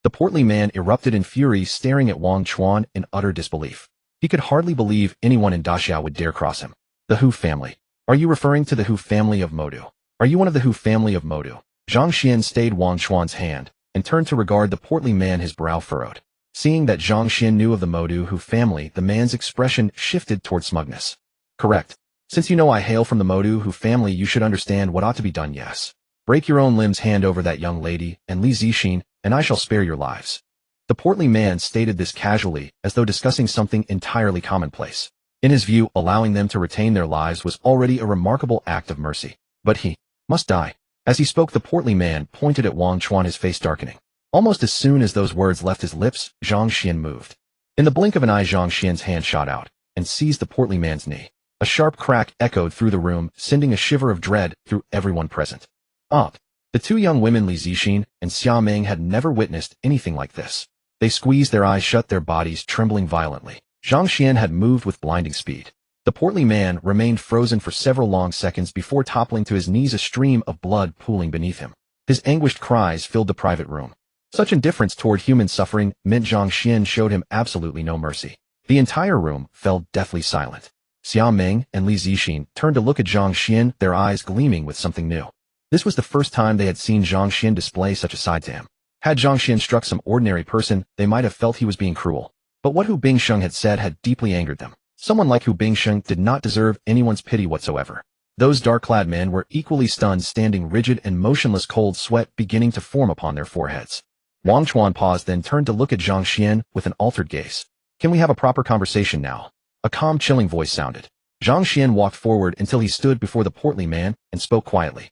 The portly man erupted in fury, staring at Wang Chuan in utter disbelief. He could hardly believe anyone in Daxiao would dare cross him. The Hu family. Are you referring to the Hu family of Modu? Are you one of the Hu family of Modu? Zhang Xuan stayed Wang Chuan's hand and turned to regard the portly man, his brow furrowed. Seeing that Zhang Xuan knew of the Modu Hu family, the man's expression shifted toward smugness. Correct. Since you know I hail from the Modu Hu family, you should understand what ought to be done. Yes. Break your own limbs, hand over that young lady and Li Zixin, and I shall spare your lives. The portly man stated this casually, as though discussing something entirely commonplace. In his view, allowing them to retain their lives was already a remarkable act of mercy. But he must die. As he spoke, the portly man pointed at Wang Chuan, his face darkening. Almost as soon as those words left his lips, Zhang Xuan moved. In the blink of an eye, Zhang Xuan's hand shot out and seized the portly man's knee. A sharp crack echoed through the room, sending a shiver of dread through everyone present. The two young women, Li Zixin and Xiao Meng, had never witnessed anything like this. They squeezed their eyes shut, their bodies trembling violently. Zhang Xuan had moved with blinding speed. The portly man remained frozen for several long seconds before toppling to his knees, a stream of blood pooling beneath him. His anguished cries filled the private room. Such indifference toward human suffering meant Zhang Xuan showed him absolutely no mercy. The entire room fell deathly silent. Xiao Meng and Li Zixin turned to look at Zhang Xuan, their eyes gleaming with something new. This was the first time they had seen Zhang Xuan display such a side to him. Had Zhang Xuan struck some ordinary person, they might have felt he was being cruel. But what Hu Bingsheng had said had deeply angered them. Someone like Hu Bingsheng did not deserve anyone's pity whatsoever. Those dark-clad men were equally stunned, standing rigid and motionless, cold sweat beginning to form upon their foreheads. Wang Chuan paused, then turned to look at Zhang Xuan with an altered gaze. "Can we have a proper conversation now?" A calm, chilling voice sounded. Zhang Xuan walked forward until he stood before the portly man and spoke quietly.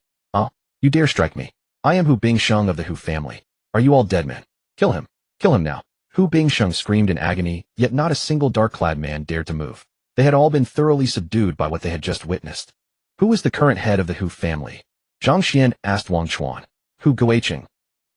You dare strike me? I am Hu Bingsheng of the Hu family. Are you all dead men? Kill him. Kill him now." Hu Bingsheng screamed in agony, yet not a single dark-clad man dared to move. They had all been thoroughly subdued by what they had just witnessed. "Who is the current head of the Hu family?" Zhang Xuan asked Wang Chuan. "Hu Guiqing.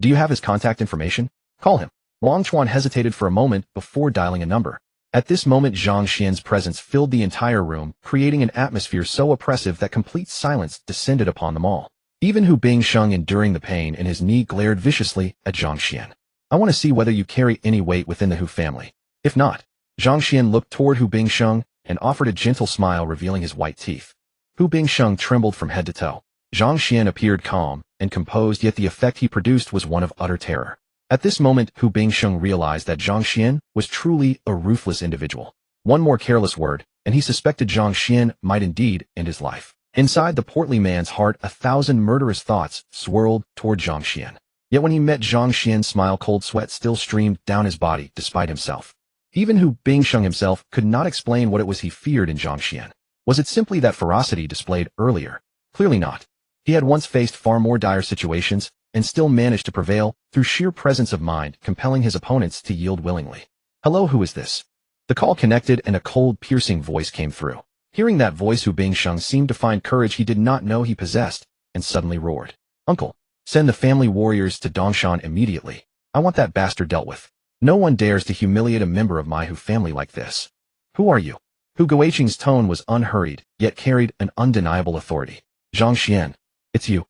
Do you have his contact information? Call him." Wang Chuan hesitated for a moment before dialing a number. At this moment, Zhang Xuan's presence filled the entire room, creating an atmosphere so oppressive that complete silence descended upon them all. Even Hu Bingsheng, enduring the pain in his knee, glared viciously at Zhang Xuan. "I want to see whether you carry any weight within the Hu family. If not." Zhang Xuan looked toward Hu Bingsheng and offered a gentle smile, revealing his white teeth. Hu Bingsheng trembled from head to toe. Zhang Xuan appeared calm and composed, yet the effect he produced was one of utter terror. At this moment, Hu Bingsheng realized that Zhang Xuan was truly a ruthless individual. One more careless word, and he suspected Zhang Xuan might indeed end his life. Inside the portly man's heart, 1,000 murderous thoughts swirled toward Zhang Xuan. Yet when he met Zhang Xuan's smile, cold sweat still streamed down his body despite himself. Even Hu Bingsheng himself could not explain what it was he feared in Zhang Xuan. Was it simply that ferocity displayed earlier? Clearly not. He had once faced far more dire situations and still managed to prevail through sheer presence of mind, compelling his opponents to yield willingly. Hello, who is this? The call connected and a cold, piercing voice came through. Hearing that voice, Hu Bingsheng seemed to find courage he did not know he possessed and suddenly roared. Uncle, send the family warriors to Dongshan immediately. I want that bastard dealt with. No one dares to humiliate a member of my Hu family like this. Who are you? Hu Guoqing's tone was unhurried, yet carried an undeniable authority. Zhang Xuan. It's you.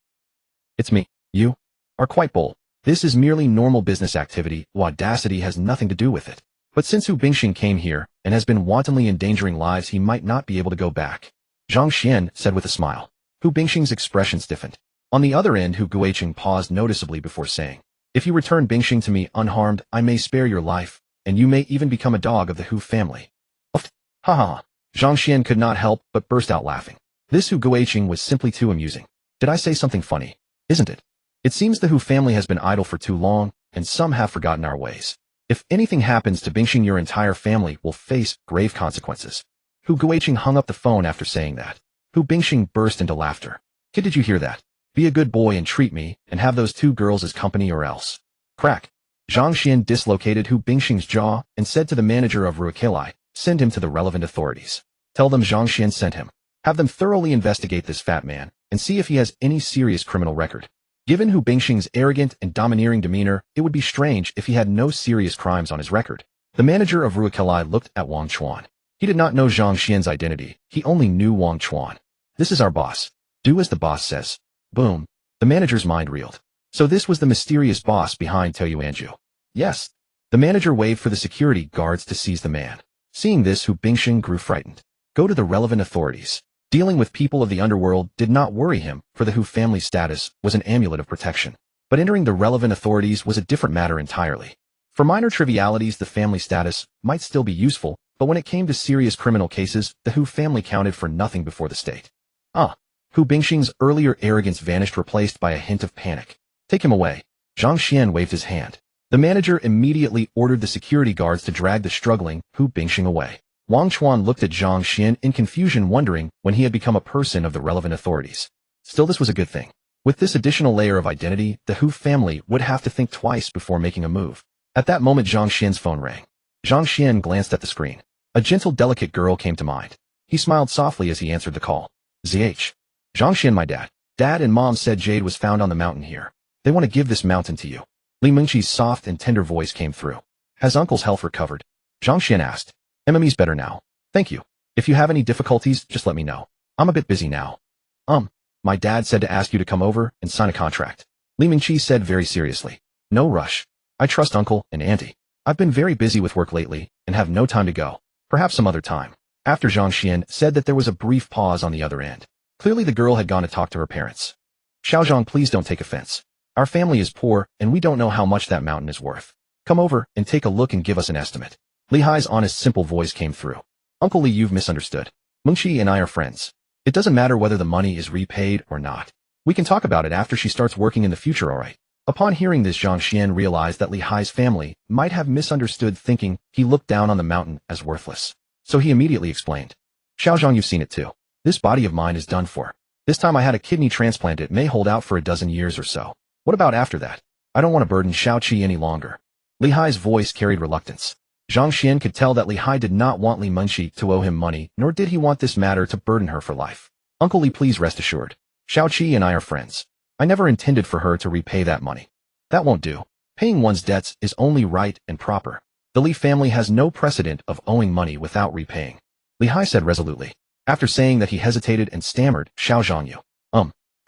It's me. You are quite bold. This is merely normal business activity. Audacity has nothing to do with it. But since Hu Bingsheng came here and has been wantonly endangering lives, he might not be able to go back. Zhang Xuan said with a smile. Hu Bingsheng's expression stiffened. On the other end, Hu Guoqing paused noticeably before saying, if you return Bingsheng to me unharmed, I may spare your life, and you may even become a dog of the Hu family. Ha ha. Zhang Xuan could not help but burst out laughing. This Hu Guoqing was simply too amusing. Did I say something funny? Isn't it? It seems the Hu family has been idle for too long, and some have forgotten our ways. If anything happens to Bingsheng, your entire family will face grave consequences. Hu Guoqing hung up the phone after saying that. Hu Bingsheng burst into laughter. Kid, did you hear that? Be a good boy and treat me, and have those two girls as company or else. Crack. Zhang Xuan dislocated Hu Bingsheng's jaw and said to the manager of Ruakilai, send him to the relevant authorities. Tell them Zhang Xuan sent him. Have them thoroughly investigate this fat man, and see if he has any serious criminal record. Given Hu Bingsheng's arrogant and domineering demeanor, it would be strange if he had no serious crimes on his record. The manager of Ruakilai looked at Wang Chuan. He did not know Zhang Xuan's identity, he only knew Wang Chuan. This is our boss. Do as the boss says. Boom. The manager's mind reeled. So this was the mysterious boss behind Toyuanju. Yes. The manager waved for the security guards to seize the man. Seeing this, Hu Bingsheng grew frightened. Go to the relevant authorities. Dealing with people of the underworld did not worry him, for the Hu family's status was an amulet of protection. But entering the relevant authorities was a different matter entirely. For minor trivialities, the family status might still be useful, but when it came to serious criminal cases, the Hu family counted for nothing before the state. Hu Bingsheng's earlier arrogance vanished, replaced by a hint of panic. Take him away. Zhang Xuan waved his hand. The manager immediately ordered the security guards to drag the struggling Hu Bingsheng away. Wang Chuan looked at Zhang Xuan in confusion, wondering when he had become a person of the relevant authorities. Still, this was a good thing. With this additional layer of identity, the Hu family would have to think twice before making a move. At that moment, Zhang Xuan's phone rang. Zhang Xuan glanced at the screen. A gentle, delicate girl came to mind. He smiled softly as he answered the call. ZH. Zhang Xuan, my dad. Dad and Mom said jade was found on the mountain here. They want to give this mountain to you. Li Mengqi's soft and tender voice came through. Has Uncle's health recovered? Zhang Xuan asked. MME's better now. Thank you. If you have any difficulties, just let me know. I'm a bit busy now. My dad said to ask you to come over and sign a contract. Li Mengqi said very seriously. No rush. I trust Uncle and Auntie. I've been very busy with work lately and have no time to go. Perhaps some other time. After Zhang Xuan said that there was a brief pause on the other end. Clearly the girl had gone to talk to her parents. Xiaozhang, please don't take offense. Our family is poor and we don't know how much that mountain is worth. Come over and take a look and give us an estimate. Li Hai's honest, simple voice came through. Uncle Li, you've misunderstood. Mengqi and I are friends. It doesn't matter whether the money is repaid or not. We can talk about it after she starts working in the future, alright? Upon hearing this, Zhang Xuan realized that Li Hai's family might have misunderstood, thinking he looked down on the mountain as worthless. So he immediately explained. Xiaozhang, you've seen it too. This body of mine is done for. This time I had a kidney transplant. It may hold out for a dozen years or so. What about after that? I don't want to burden Xiaoqi any longer. Li Hai's voice carried reluctance. Zhang Xuan could tell that Li Hai did not want Li Mengqi to owe him money, nor did he want this matter to burden her for life. Uncle Li, please rest assured. Xiaoqi and I are friends. I never intended for her to repay that money. That won't do. Paying one's debts is only right and proper. The Li family has no precedent of owing money without repaying. Li Hai said resolutely. After saying that, he hesitated and stammered, Xiaozhang, you.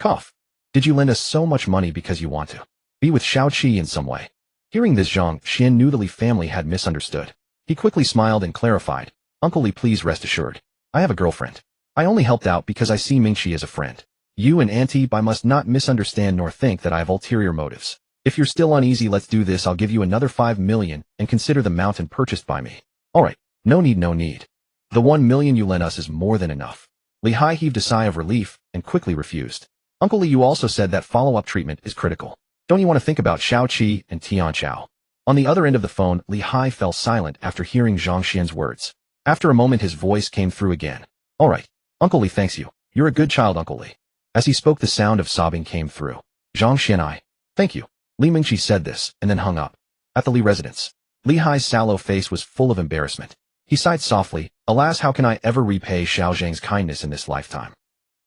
Cough. Did you lend us so much money because you want to be with Xiaoqi in some way? Hearing this, Zhang Xuan knew the Li family had misunderstood. He quickly smiled and clarified. Uncle Li, please rest assured. I have a girlfriend. I only helped out because I see Mengqi as a friend. You and Auntie Bai must not misunderstand nor think that I have ulterior motives. If you're still uneasy, let's do this. I'll give you another 5 million and consider the mountain purchased by me. Alright, no need. The 1 million you lent us is more than enough. Li Hai heaved a sigh of relief and quickly refused. Uncle Li, you also said that follow-up treatment is critical. Don't you want to think about Xiao Qi and Tian Chao? On the other end of the phone, Li Hai fell silent after hearing Zhang Xuan's words. After a moment his voice came through again. All right. Uncle Li thanks you. You're a good child, Uncle Li. As he spoke the sound of sobbing came through. Zhang Xuan, thank you. Li Mingqi said this, and then hung up. At the Li residence, Li Hai's sallow face was full of embarrassment. He sighed softly, alas, how can I ever repay Xiao Zhang's kindness in this lifetime?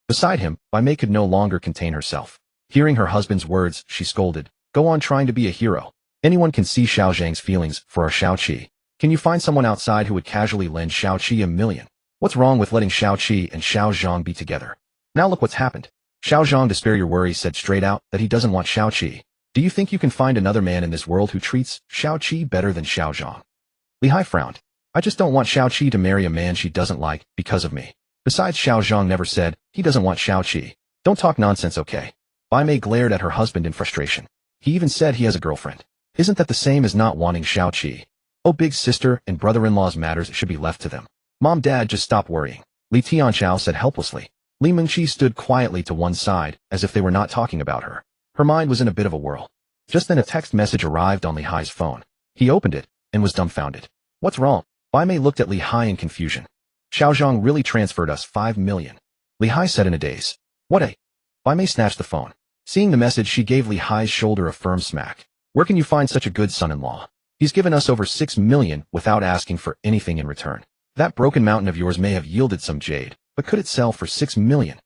Beside him, Bai Mei could no longer contain herself. Hearing her husband's words, she scolded, go on trying to be a hero. Anyone can see Xiao Zhang's feelings for our Xiao Qi. Can you find someone outside who would casually lend Xiao Qi $1 million? What's wrong with letting Xiao Qi and Xiao Zhang be together? Now look what's happened. Xiao Zhang, to spare your worries, said straight out that he doesn't want Xiao Qi. Do you think you can find another man in this world who treats Xiao Qi better than Xiao Zhang? Li Hai frowned. I just don't want Xiao Qi to marry a man she doesn't like because of me. Besides, Xiao Zhang never said he doesn't want Xiao Qi. Don't talk nonsense, okay? Bai Mei glared at her husband in frustration. He even said he has a girlfriend. Isn't that the same as not wanting Xiao Qi? Oh, big sister and brother-in-law's matters should be left to them. Mom, Dad, just stop worrying. Li Tianchao said helplessly. Li Mingqi stood quietly to one side, as if they were not talking about her. Her mind was in a bit of a whirl. Just then a text message arrived on Li Hai's phone. He opened it, and was dumbfounded. What's wrong? Bai Mei looked at Li Hai in confusion. Xiao Zhang really transferred us $5 million. Li Hai said in a daze. What a... Bai Mei snatched the phone. Seeing the message, she gave Li Hai's shoulder a firm smack. Where can you find such a good son-in-law? He's given us over $6 million without asking for anything in return. That broken mountain of yours may have yielded some jade, but could it sell for $6 million?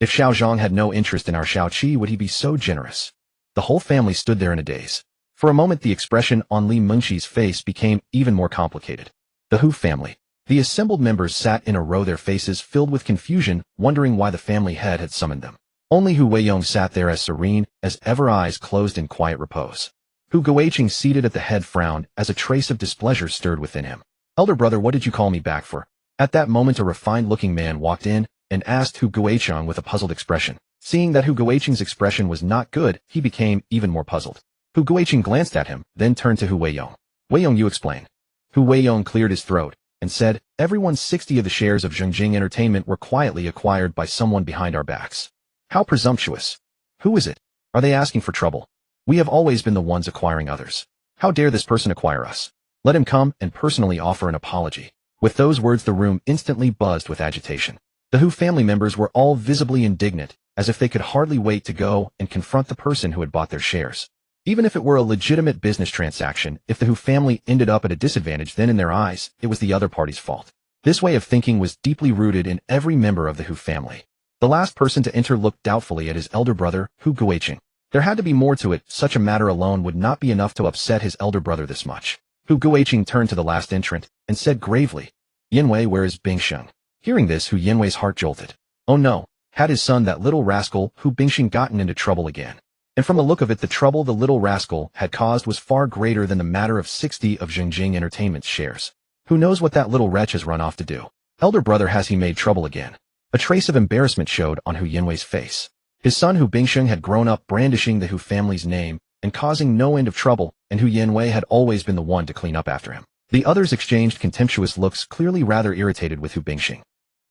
If Xiao Zhang had no interest in our Xiao Qi, would he be so generous? The whole family stood there in a daze. For a moment the expression on Li Mingqi's face became even more complicated. The Hu family. The assembled members sat in a row, their faces filled with confusion, wondering why the family head had summoned them. Only Hu Weiyong sat there as serene as ever, eyes closed in quiet repose. Hu Guiqing, seated at the head, frowned as a trace of displeasure stirred within him. Elder brother, what did you call me back for? At that moment a refined-looking man walked in and asked Hu Guiqing with a puzzled expression. Seeing that Hu Guiqing's expression was not good, he became even more puzzled. Hu Guiqing glanced at him, then turned to Hu Weiyong. Weiyong, you explain. Hu Weiyong cleared his throat and said, everyone, 60 of the shares of Zhongjing Entertainment were quietly acquired by someone behind our backs. How presumptuous. Who is it? Are they asking for trouble? We have always been the ones acquiring others. How dare this person acquire us? Let him come and personally offer an apology. With those words the room instantly buzzed with agitation. The Hu family members were all visibly indignant, as if they could hardly wait to go and confront the person who had bought their shares. Even if it were a legitimate business transaction, if the Hu family ended up at a disadvantage, then in their eyes, it was the other party's fault. This way of thinking was deeply rooted in every member of the Hu family. The last person to enter looked doubtfully at his elder brother, Hu Guiqing. There had to be more to it. Such a matter alone would not be enough to upset his elder brother this much. Hu Guiqing turned to the last entrant and said gravely, Yanwei, where is Bingsheng? Hearing this, Hu Yanwei's heart jolted. Oh no, had his son, that little rascal, Hu Bingsheng, gotten into trouble again? And from the look of it, the trouble the little rascal had caused was far greater than the matter of 60 of Zhongjing Entertainment's shares. Who knows what that little wretch has run off to do? Elder brother, has he made trouble again? A trace of embarrassment showed on Hu Yanwei's face. His son Hu Bingsheng had grown up brandishing the Hu family's name and causing no end of trouble, and Hu Yanwei had always been the one to clean up after him. The others exchanged contemptuous looks, clearly rather irritated with Hu Bingsheng.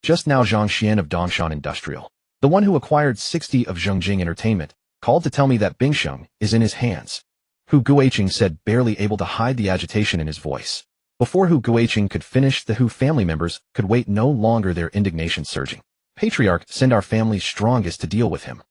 Just now Zhang Xuan of Dongshan Industrial, the one who acquired 60 of Zhongjing Entertainment, called to tell me that Bingsheng is in his hands. Hu Guiqing said, barely able to hide the agitation in his voice. Before Hu Guiqing could finish, the Hu family members could wait no longer, their indignation surging. Patriarch, send our family's strongest to deal with him.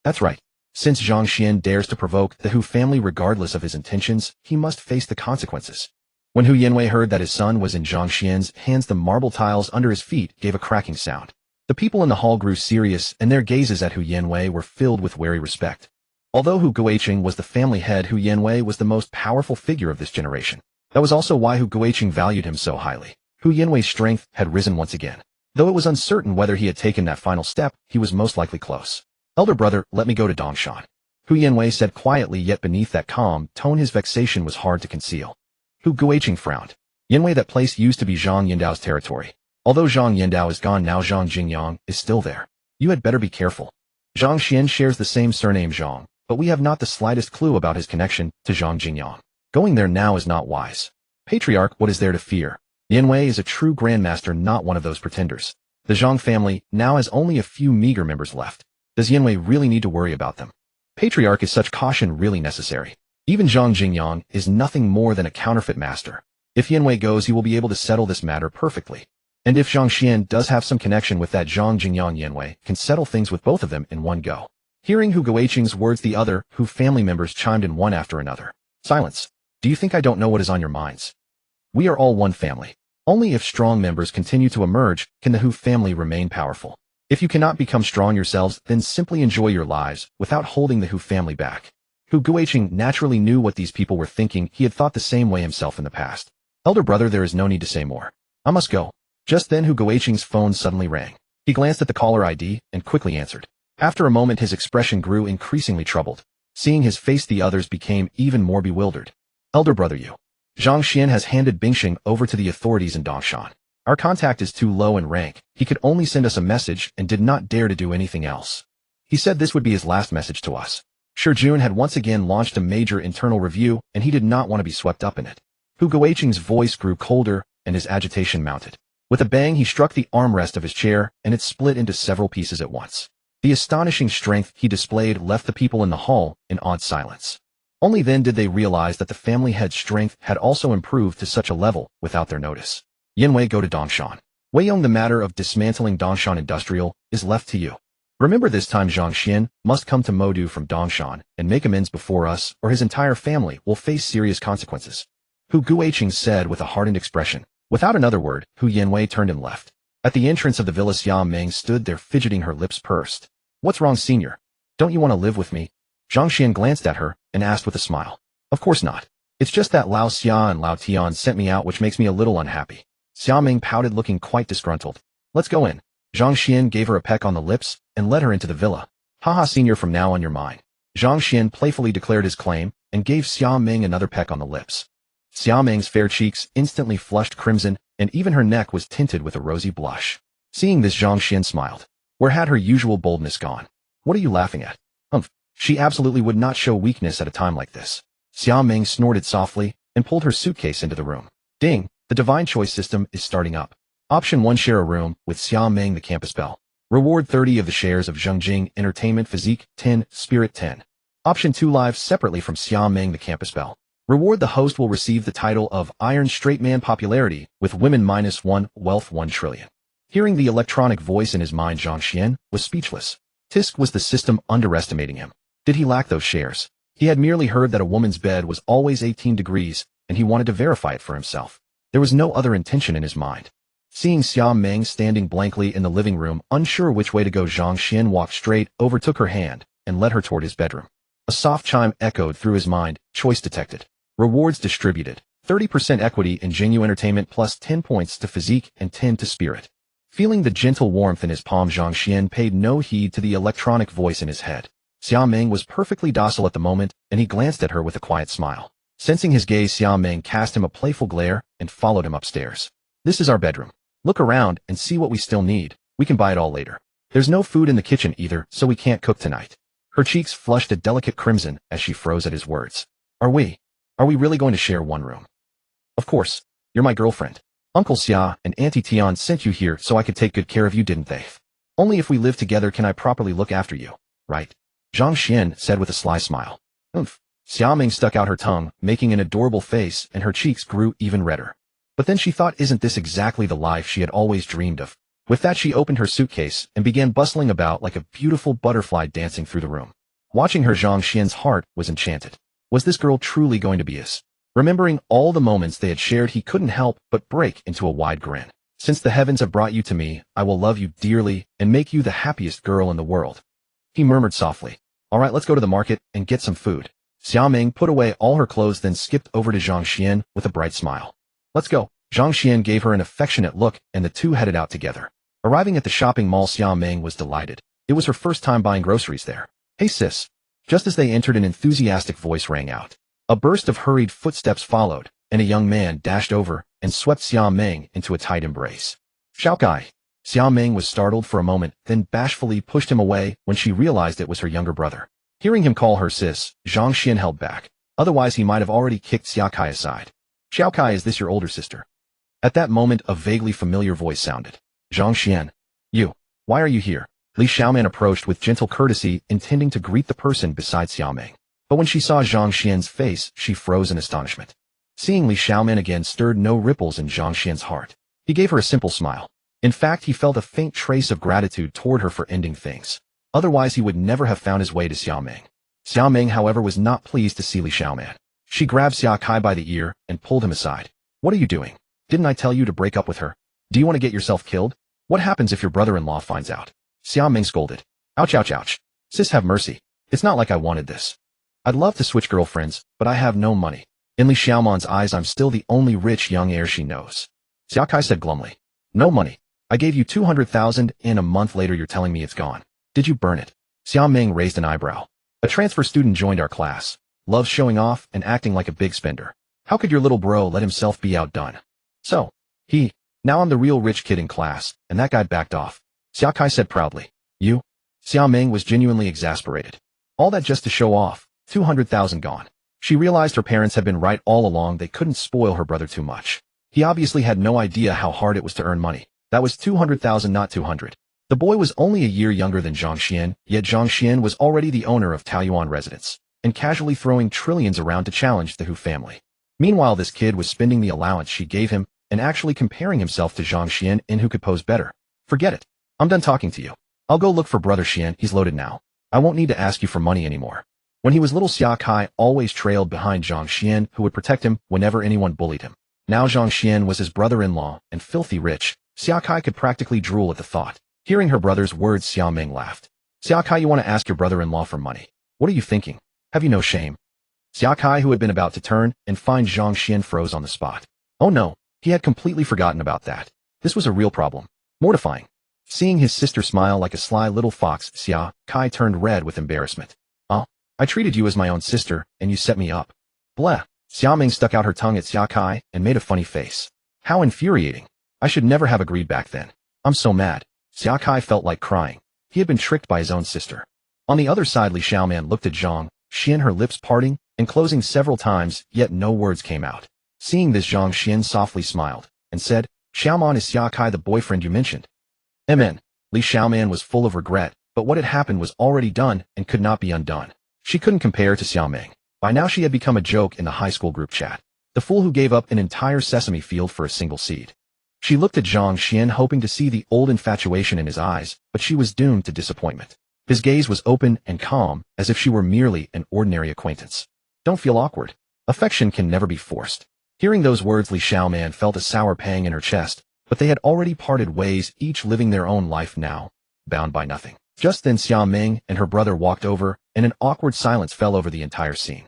That's right. Since Zhang Xuan dares to provoke the Hu family regardless of his intentions, he must face the consequences. When Hu Yanwei heard that his son was in Zhang Xuan's hands, the marble tiles under his feet gave a cracking sound. The people in the hall grew serious, and their gazes at Hu Yanwei were filled with wary respect. Although Hu Guiqing was the family head, Hu Yanwei was the most powerful figure of this generation. That was also why Hu Guiqing valued him so highly. Hu Yanwei's strength had risen once again. Though it was uncertain whether he had taken that final step, he was most likely close. Elder brother, let me go to Dongshan. Hu Yanwei said quietly, yet beneath that calm tone his vexation was hard to conceal. Hu Guiqing frowned. Yanwei, that place used to be Zhang Yandao's territory. Although Zhang Yandao is gone now, Zhang Jingyang is still there. You had better be careful. Zhang Xian shares the same surname Zhang, but we have not the slightest clue about his connection to Zhang Jingyang. Going there now is not wise. Patriarch, what is there to fear? Yanwei is a true grandmaster, not one of those pretenders. The Zhang family now has only a few meager members left. Does Yanwei really need to worry about them? Patriarch, is such caution really necessary? Even Zhang Jingyang is nothing more than a counterfeit master. If Yanwei goes, he will be able to settle this matter perfectly. And if Zhang Xian does have some connection with that Zhang Jingyang, Yanwei can settle things with both of them in one go. Hearing Hu Guiqing's words, the other Hu family members chimed in one after another. Silence. Do you think I don't know what is on your minds? We are all one family. Only if strong members continue to emerge can the Hu family remain powerful. If you cannot become strong yourselves, then simply enjoy your lives without holding the Hu family back. Hu Guiqing naturally knew what these people were thinking. He had thought the same way himself in the past. Elder brother, there is no need to say more. I must go. Just then Hu Guiqing's phone suddenly rang. He glanced at the caller ID and quickly answered. After a moment his expression grew increasingly troubled. Seeing his face the others became even more bewildered. Elder brother, you. Zhang Xian has handed Bingxing over to the authorities in Dongshan. Our contact is too low in rank. He could only send us a message and did not dare to do anything else. He said this would be his last message to us. Shi Jun had once again launched a major internal review and he did not want to be swept up in it. Hu Guiqing's voice grew colder and his agitation mounted. With a bang he struck the armrest of his chair and it split into several pieces at once. The astonishing strength he displayed left the people in the hall in awed silence. Only then did they realize that the family head's strength had also improved to such a level without their notice. Yanwei, go to Dongshan. Weiyong, the matter of dismantling Dongshan Industrial is left to you. Remember, this time Zhang Xian must come to Modu from Dongshan and make amends before us, or his entire family will face serious consequences. Hu Guiqing said with a hardened expression. Without another word, Hu Yanwei turned and left. At the entrance of the villa, Xia Meng stood there fidgeting, her lips pursed. What's wrong, senior? Don't you want to live with me? Zhang Xian glanced at her and asked with a smile. Of course not. It's just that Lao Xia and Lao Tian sent me out, which makes me a little unhappy. Xia Meng pouted, looking quite disgruntled. Let's go in. Zhang Xian gave her a peck on the lips and led her into the villa. Haha, senior, from now on you're mine. Zhang Xian playfully declared his claim and gave Xia Meng another peck on the lips. Xia Meng's fair cheeks instantly flushed crimson and even her neck was tinted with a rosy blush. Seeing this, Zhang Xian smiled. Where had her usual boldness gone? What are you laughing at? She absolutely would not show weakness at a time like this. Xia Meng snorted softly and pulled her suitcase into the room. Ding, the divine choice system is starting up. Option 1, share a room with Xia Meng, the campus belle. Reward 30 of the shares of Zhengjing Entertainment, Physique 10, Spirit 10. Option 2, live separately from Xia Meng, the campus belle. Reward, the host will receive the title of Iron Straight Man, popularity with women -1, wealth 1 trillion. Hearing the electronic voice in his mind, Zhang Xian was speechless. Tisk, was the system underestimating him? Did he lack those shares? He had merely heard that a woman's bed was always 18 degrees, and he wanted to verify it for himself. There was no other intention in his mind. Seeing Xia Meng standing blankly in the living room, unsure which way to go, Zhang Xian walked straight over, took her hand, and led her toward his bedroom. A soft chime echoed through his mind. Choice detected. Rewards distributed. 30% equity in Jingyu Entertainment plus 10 points to Physique and 10 to Spirit. Feeling the gentle warmth in his palm, Zhang Xian paid no heed to the electronic voice in his head. Xia Meng was perfectly docile at the moment, and he glanced at her with a quiet smile. Sensing his gaze, Xia Meng cast him a playful glare and followed him upstairs. This is our bedroom. Look around and see what we still need. We can buy it all later. There's no food in the kitchen either, so we can't cook tonight. Her cheeks flushed a delicate crimson as she froze at his words. Are we really going to share one room? Of course. You're my girlfriend. Uncle Xia and Auntie Tian sent you here so I could take good care of you, didn't they? Only if we live together can I properly look after you, right? Zhang Xian said with a sly smile. Xia Meng stuck out her tongue, making an adorable face, and her cheeks grew even redder. But then she thought, isn't this exactly the life she had always dreamed of? With that, she opened her suitcase and began bustling about like a beautiful butterfly dancing through the room. Watching her, Zhang Xian's heart was enchanted. Was this girl truly going to be his? Remembering all the moments they had shared, he couldn't help but break into a wide grin. Since the heavens have brought you to me, I will love you dearly and make you the happiest girl in the world. He murmured softly. All right, let's go to the market and get some food. Xia Meng put away all her clothes, then skipped over to Zhang Xian with a bright smile. Let's go. Zhang Xian gave her an affectionate look, and the two headed out together. Arriving at the shopping mall, Xia Meng was delighted. It was her first time buying groceries there. Hey sis. Just as they entered, an enthusiastic voice rang out. A burst of hurried footsteps followed, and a young man dashed over and swept Xia Meng into a tight embrace. Xiaokai. Xia Meng was startled for a moment, then bashfully pushed him away when she realized it was her younger brother. Hearing him call her sis, Zhang Xian held back. Otherwise, he might have already kicked Xiaokai aside. Xiaokai, is this your older sister? At that moment, a vaguely familiar voice sounded. Zhang Xian. You. Why are you here? Li Xiaoman approached with gentle courtesy, intending to greet the person beside Xiaoming. But when she saw Zhang Xuan's face, she froze in astonishment. Seeing Li Xiaoman again stirred no ripples in Zhang Xuan's heart. He gave her a simple smile. In fact, he felt a faint trace of gratitude toward her for ending things. Otherwise, he would never have found his way to Xiaoming. Xiaoming, however, was not pleased to see Li Xiaoman. She grabbed Xia Kai by the ear and pulled him aside. What are you doing? Didn't I tell you to break up with her? Do you want to get yourself killed? What happens if your brother-in-law finds out? Xiaoming scolded. Ouch, ouch, ouch. Sis, have mercy. It's not like I wanted this. I'd love to switch girlfriends, but I have no money. In Li Xiaoman's eyes, I'm still the only rich young heir she knows. Xia Kai said glumly. No money. I gave you 200,000 and a month later you're telling me it's gone. Did you burn it? Xiaoming raised an eyebrow. A transfer student joined our class. Loves showing off and acting like a big spender. How could your little bro let himself be outdone? So, now I'm the real rich kid in class, and that guy backed off. Xia Kai said proudly. You? Xiaoming was genuinely exasperated. All that just to show off, 200,000 gone. She realized her parents had been right all along. They couldn't spoil her brother too much. He obviously had no idea how hard it was to earn money. That was 200,000, not 200. The boy was only a year younger than Zhang Xuan, yet Zhang Xuan was already the owner of Taoyuan residence, and casually throwing trillions around to challenge the Hu family. Meanwhile, this kid was spending the allowance she gave him and actually comparing himself to Zhang Xuan in who could pose better. Forget it. I'm done talking to you. I'll go look for brother Xian. He's loaded now. I won't need to ask you for money anymore. When he was little, Xia Kai always trailed behind Zhang Xuan, who would protect him whenever anyone bullied him. Now Zhang Xuan was his brother-in-law and filthy rich. Xia Kai could practically drool at the thought. Hearing her brother's words, Xiaoming laughed. Xia Kai, you want to ask your brother-in-law for money? What are you thinking? Have you no shame? Xia Kai, who had been about to turn and find Zhang Xuan, froze on the spot. Oh no, he had completely forgotten about that. This was a real problem. Mortifying. Seeing his sister smile like a sly little fox, Xia Kai turned red with embarrassment. Oh, I treated you as my own sister, and you set me up. Bleh. Xiaoming stuck out her tongue at Xia Kai and made a funny face. How infuriating. I should never have agreed back then. I'm so mad. Xia Kai felt like crying. He had been tricked by his own sister. On the other side, Li Xiaoman looked at Zhang Xuan, her lips parting and closing several times, yet no words came out. Seeing this, Zhang Xuan softly smiled and said, Xiaoman, is Xia Kai the boyfriend you mentioned? Amen. Li Xiaoman was full of regret, but what had happened was already done and could not be undone. She couldn't compare to Xiaoming. By now she had become a joke in the high school group chat. The fool who gave up an entire sesame field for a single seed. She looked at Zhang Xuan, hoping to see the old infatuation in his eyes, but she was doomed to disappointment. His gaze was open and calm, as if she were merely an ordinary acquaintance. Don't feel awkward. Affection can never be forced. Hearing those words, Li Xiaoman felt a sour pang in her chest, but they had already parted ways, each living their own life now, bound by nothing. Just then Xiaoming and her brother walked over, and an awkward silence fell over the entire scene.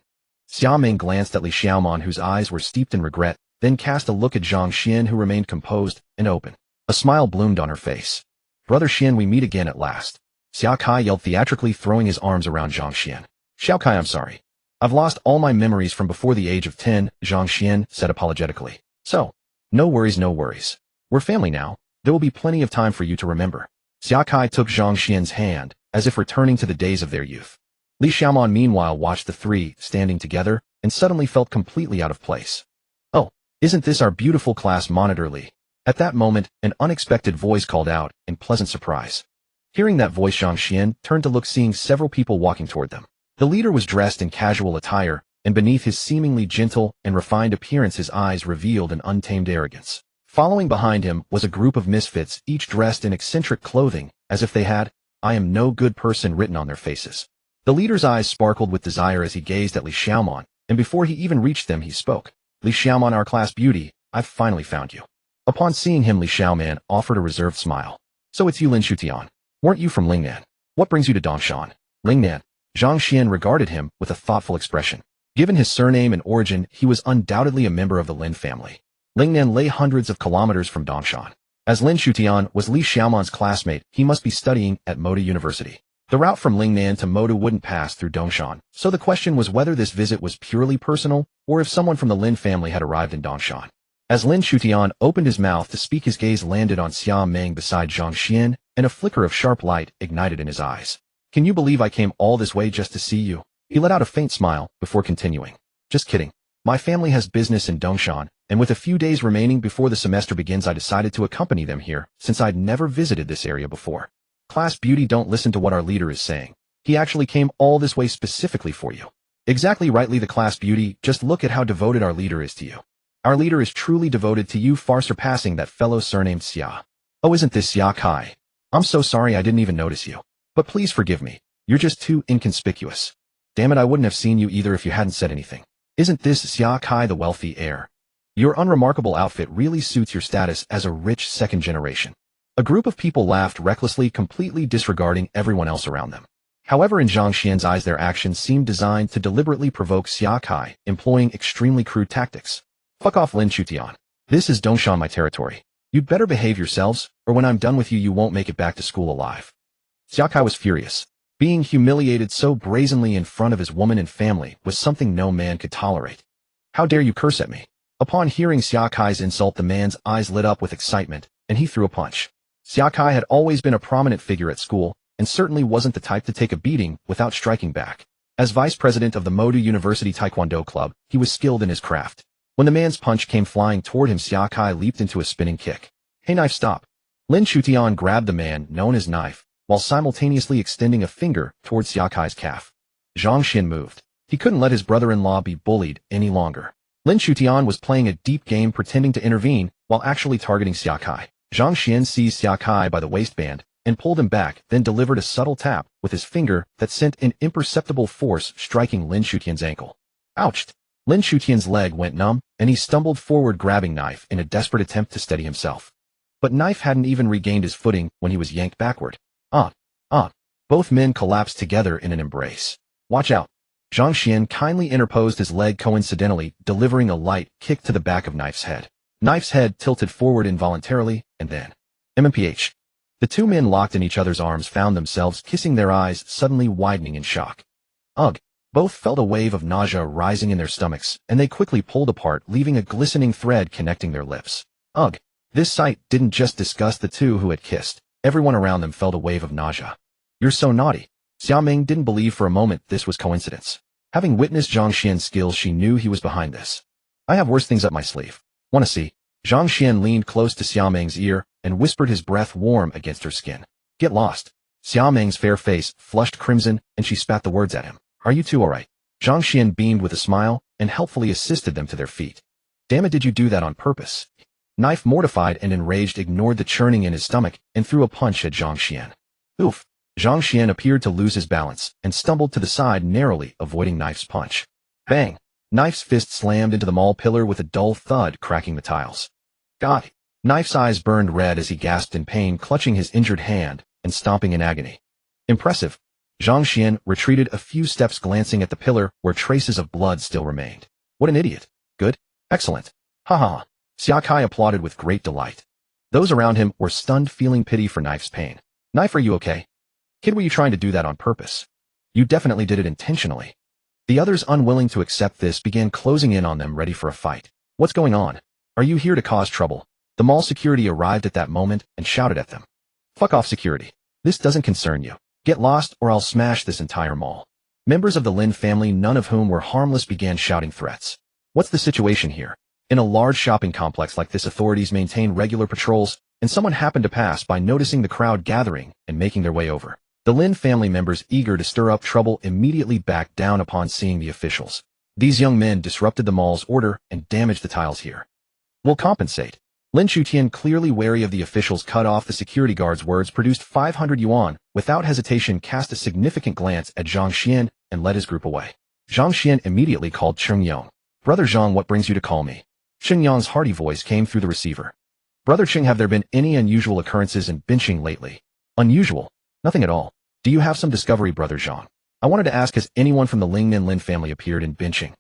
Xiaoming glanced at Li Xiaoman, whose eyes were steeped in regret, then cast a look at Zhang Xuan, who remained composed and open. A smile bloomed on her face. Brother Xian, we meet again at last. Xia Kai yelled theatrically, throwing his arms around Zhang Xuan. Xiao Kai, I'm sorry. I've lost all my memories from before the age of 10, Zhang Xuan said apologetically. So, no worries, no worries. We're family now. There will be plenty of time for you to remember. Xia Kai took Zhang Xuan's hand, as if returning to the days of their youth. Li Xiaoman meanwhile watched the three standing together, and suddenly felt completely out of place. Oh, isn't this our beautiful class monitor, Li? At that moment, an unexpected voice called out, in pleasant surprise. Hearing that voice, Zhang Xuan turned to look, seeing several people walking toward them. The leader was dressed in casual attire, and beneath his seemingly gentle and refined appearance, his eyes revealed an untamed arrogance. Following behind him was a group of misfits, each dressed in eccentric clothing, as if they had, "I am no good person," written on their faces. The leader's eyes sparkled with desire as he gazed at Li Xiaoman, and before he even reached them, he spoke. Li Xiaoman, our class beauty, I've finally found you. Upon seeing him, Li Xiaoman offered a reserved smile. So it's you, Lin Shutian. Weren't you from Lingnan? What brings you to Dongshan? Lingnan. Zhang Xuan regarded him with a thoughtful expression. Given his surname and origin, he was undoubtedly a member of the Lin family. Lingnan lay hundreds of kilometers from Dongshan. As Lin Shutian was Li Xiaoman's classmate, he must be studying at Moda University. The route from Lingnan to Moda wouldn't pass through Dongshan, so the question was whether this visit was purely personal, or if someone from the Lin family had arrived in Dongshan. As Lin Shutian opened his mouth to speak, his gaze landed on Xiaoming beside Zhang Xuan, and a flicker of sharp light ignited in his eyes. Can you believe I came all this way just to see you? He let out a faint smile before continuing. Just kidding. My family has business in Dongshan, and with a few days remaining before the semester begins, I decided to accompany them here, since I'd never visited this area before. Class beauty, don't listen to what our leader is saying. He actually came all this way specifically for you. Exactly rightly, the class beauty, just look at how devoted our leader is to you. Our leader is truly devoted to you, far surpassing that fellow surnamed Xia. Oh, isn't this Xia Kai? I'm so sorry I didn't even notice you. But please forgive me. You're just too inconspicuous. Damn it, I wouldn't have seen you either if you hadn't said anything. Isn't this Xia Kai, the wealthy heir? Your unremarkable outfit really suits your status as a rich second generation. A group of people laughed recklessly, completely disregarding everyone else around them. However, in Zhang Xuan's eyes, their actions seemed designed to deliberately provoke Xia Kai, employing extremely crude tactics. Fuck off, Lin Chutian. This is Dongshan, my territory. You'd better behave yourselves, or when I'm done with you, you won't make it back to school alive. Xia Kai was furious. Being humiliated so brazenly in front of his woman and family was something no man could tolerate. How dare you curse at me? Upon hearing Xia Kai's insult, the man's eyes lit up with excitement, and he threw a punch. Xia Kai had always been a prominent figure at school, and certainly wasn't the type to take a beating without striking back. As vice president of the Modu University Taekwondo Club, he was skilled in his craft. When the man's punch came flying toward him, Xia Kai leaped into a spinning kick. Hey, Knife, stop. Lin Chutian grabbed the man, known as Knife, while simultaneously extending a finger towards Xia Kai's calf. Zhang Xuan moved. He couldn't let his brother-in-law be bullied any longer. Lin Chutian was playing a deep game, pretending to intervene while actually targeting Xia Kai. Zhang Xuan seized Xia Kai by the waistband and pulled him back, then delivered a subtle tap with his finger that sent an imperceptible force striking Lin Chutian's ankle. Ouch! Lin Chutian's leg went numb, and he stumbled forward, grabbing Knife in a desperate attempt to steady himself. But Knife hadn't even regained his footing when he was yanked backward. Both men collapsed together in an embrace. Watch out! Zhang Xuan kindly interposed his leg, coincidentally delivering a light kick to the back of Knife's head. Knife's head tilted forward involuntarily, and then MMPH. The two men, locked in each other's arms, found themselves kissing, their eyes suddenly widening in shock. Ugh! Both felt a wave of nausea rising in their stomachs, and they quickly pulled apart, leaving a glistening thread connecting their lips. Ugh! This sight didn't just disgust the two who had kissed. Everyone around them felt a wave of nausea. You're so naughty. Xia Ming didn't believe for a moment this was coincidence. Having witnessed Zhang Xuan's skills, she knew he was behind this. I have worse things up my sleeve. Wanna see? Zhang Xuan leaned close to Xia Ming's ear and whispered, his breath warm against her skin. Get lost. Xia Ming's fair face flushed crimson, and she spat the words at him. Are you two alright? Zhang Xuan beamed with a smile and helpfully assisted them to their feet. Damn it, did you do that on purpose? Knife, mortified and enraged, ignored the churning in his stomach and threw a punch at Zhang Xuan. Oof! Zhang Xuan appeared to lose his balance and stumbled to the side, narrowly avoiding Knife's punch. Bang! Knife's fist slammed into the mall pillar with a dull thud, cracking the tiles. God! Knife's eyes burned red as he gasped in pain, clutching his injured hand and stomping in agony. Impressive. Zhang Xuan retreated a few steps, glancing at the pillar where traces of blood still remained. What an idiot. Good. Excellent. Ha ha. Xia Kai applauded with great delight. Those around him were stunned, feeling pity for Knife's pain. Knife, are you okay? Kid, were you trying to do that on purpose? You definitely did it intentionally. The others, unwilling to accept this, began closing in on them, ready for a fight. What's going on? Are you here to cause trouble? The mall security arrived at that moment and shouted at them. Fuck off, security. This doesn't concern you. Get lost or I'll smash this entire mall. Members of the Lin family, none of whom were harmless, began shouting threats. What's the situation here? In a large shopping complex like this, authorities maintain regular patrols, and someone happened to pass by, noticing the crowd gathering and making their way over. The Lin family members, eager to stir up trouble, immediately backed down upon seeing the officials. These young men disrupted the mall's order and damaged the tiles here. We'll compensate. Lin Chutian, clearly wary of the officials, cut off the security guard's words, produced 500 yuan, without hesitation, cast a significant glance at Zhang Xuan, and led his group away. Zhang Xuan immediately called Cheng Yong. Brother Zhang, what brings you to call me? Cheng Yong's hearty voice came through the receiver. Brother Cheng, have there been any unusual occurrences in Binching lately? Unusual? Nothing at all. Do you have some discovery, Brother Zhang? I wanted to ask, has anyone from the Lingnan Lin family appeared in Binching?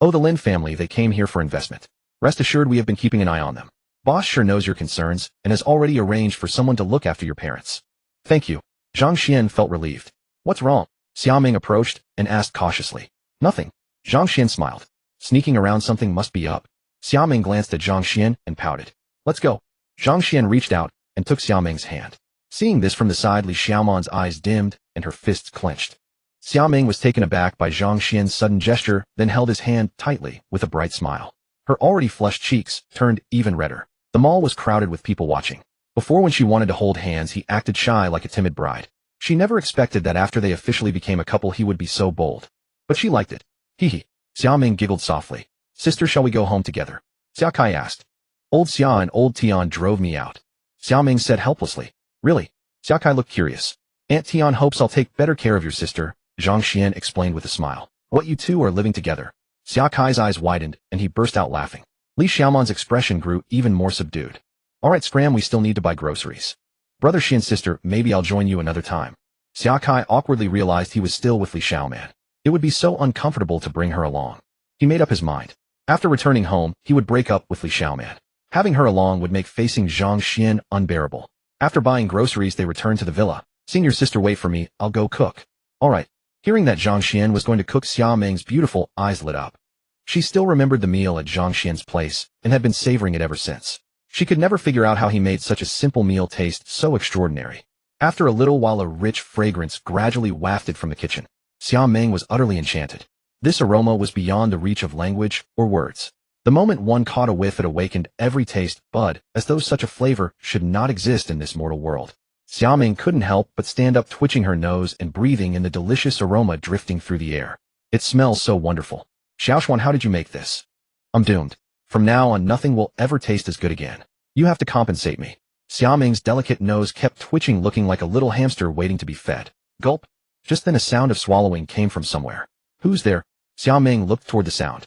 Oh, the Lin family, they came here for investment. Rest assured, we have been keeping an eye on them. Boss sure knows your concerns and has already arranged for someone to look after your parents. Thank you. Zhang Xuan felt relieved. What's wrong? Xia Ming approached and asked cautiously. Nothing. Zhang Xuan smiled. Sneaking around, something must be up. Xia Ming glanced at Zhang Xuan and pouted. Let's go. Zhang Xuan reached out and took Xia Ming's hand. Seeing this from the side, Li Xiaoman's eyes dimmed and her fists clenched. Xia Ming was taken aback by Zhang Xuan's sudden gesture, then held his hand tightly with a bright smile. Her already flushed cheeks turned even redder. The mall was crowded with people watching. Before, when she wanted to hold hands, he acted shy like a timid bride. She never expected that after they officially became a couple he would be so bold. But she liked it. Hee hee. Xiaoming giggled softly. Sister, shall we go home together? Xia Kai asked. Old Xia and old Tian drove me out. Xiaoming said helplessly. Really? Xia Kai looked curious. Aunt Tian hopes I'll take better care of your sister, Zhang Xuan explained with a smile. What, you two are living together? Xia Kai's eyes widened, and he burst out laughing. Li Xiaoman's expression grew even more subdued. Alright, Scram, we still need to buy groceries. Brother Xian, sister, maybe I'll join you another time. Xia Kai awkwardly realized he was still with Li Xiaoman. It would be so uncomfortable to bring her along. He made up his mind. After returning home, he would break up with Li Xiaoman. Having her along would make facing Zhang Xuan unbearable. After buying groceries, they returned to the villa. Seeing your sister, wait for me, I'll go cook. Alright. Hearing that Zhang Xuan was going to cook, Xiaoming's beautiful eyes lit up. She still remembered the meal at Zhang Xuan's place, and had been savoring it ever since. She could never figure out how he made such a simple meal taste so extraordinary. After a little while, a rich fragrance gradually wafted from the kitchen. Xiaoming was utterly enchanted. This aroma was beyond the reach of language or words. The moment one caught a whiff, it awakened every taste bud, as though such a flavor should not exist in this mortal world. Xiaoming couldn't help but stand up, twitching her nose and breathing in the delicious aroma drifting through the air. It smells so wonderful. Zhang Xuan, how did you make this? I'm doomed. From now on, nothing will ever taste as good again. You have to compensate me. Xiaoming's delicate nose kept twitching, looking like a little hamster waiting to be fed. Gulp. Just then a sound of swallowing came from somewhere. Who's there? Xiaoming looked toward the sound.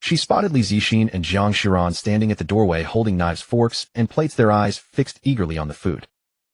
She spotted Li Zixin and Zhang Xuan standing at the doorway holding knives, forks, and plates, their eyes fixed eagerly on the food.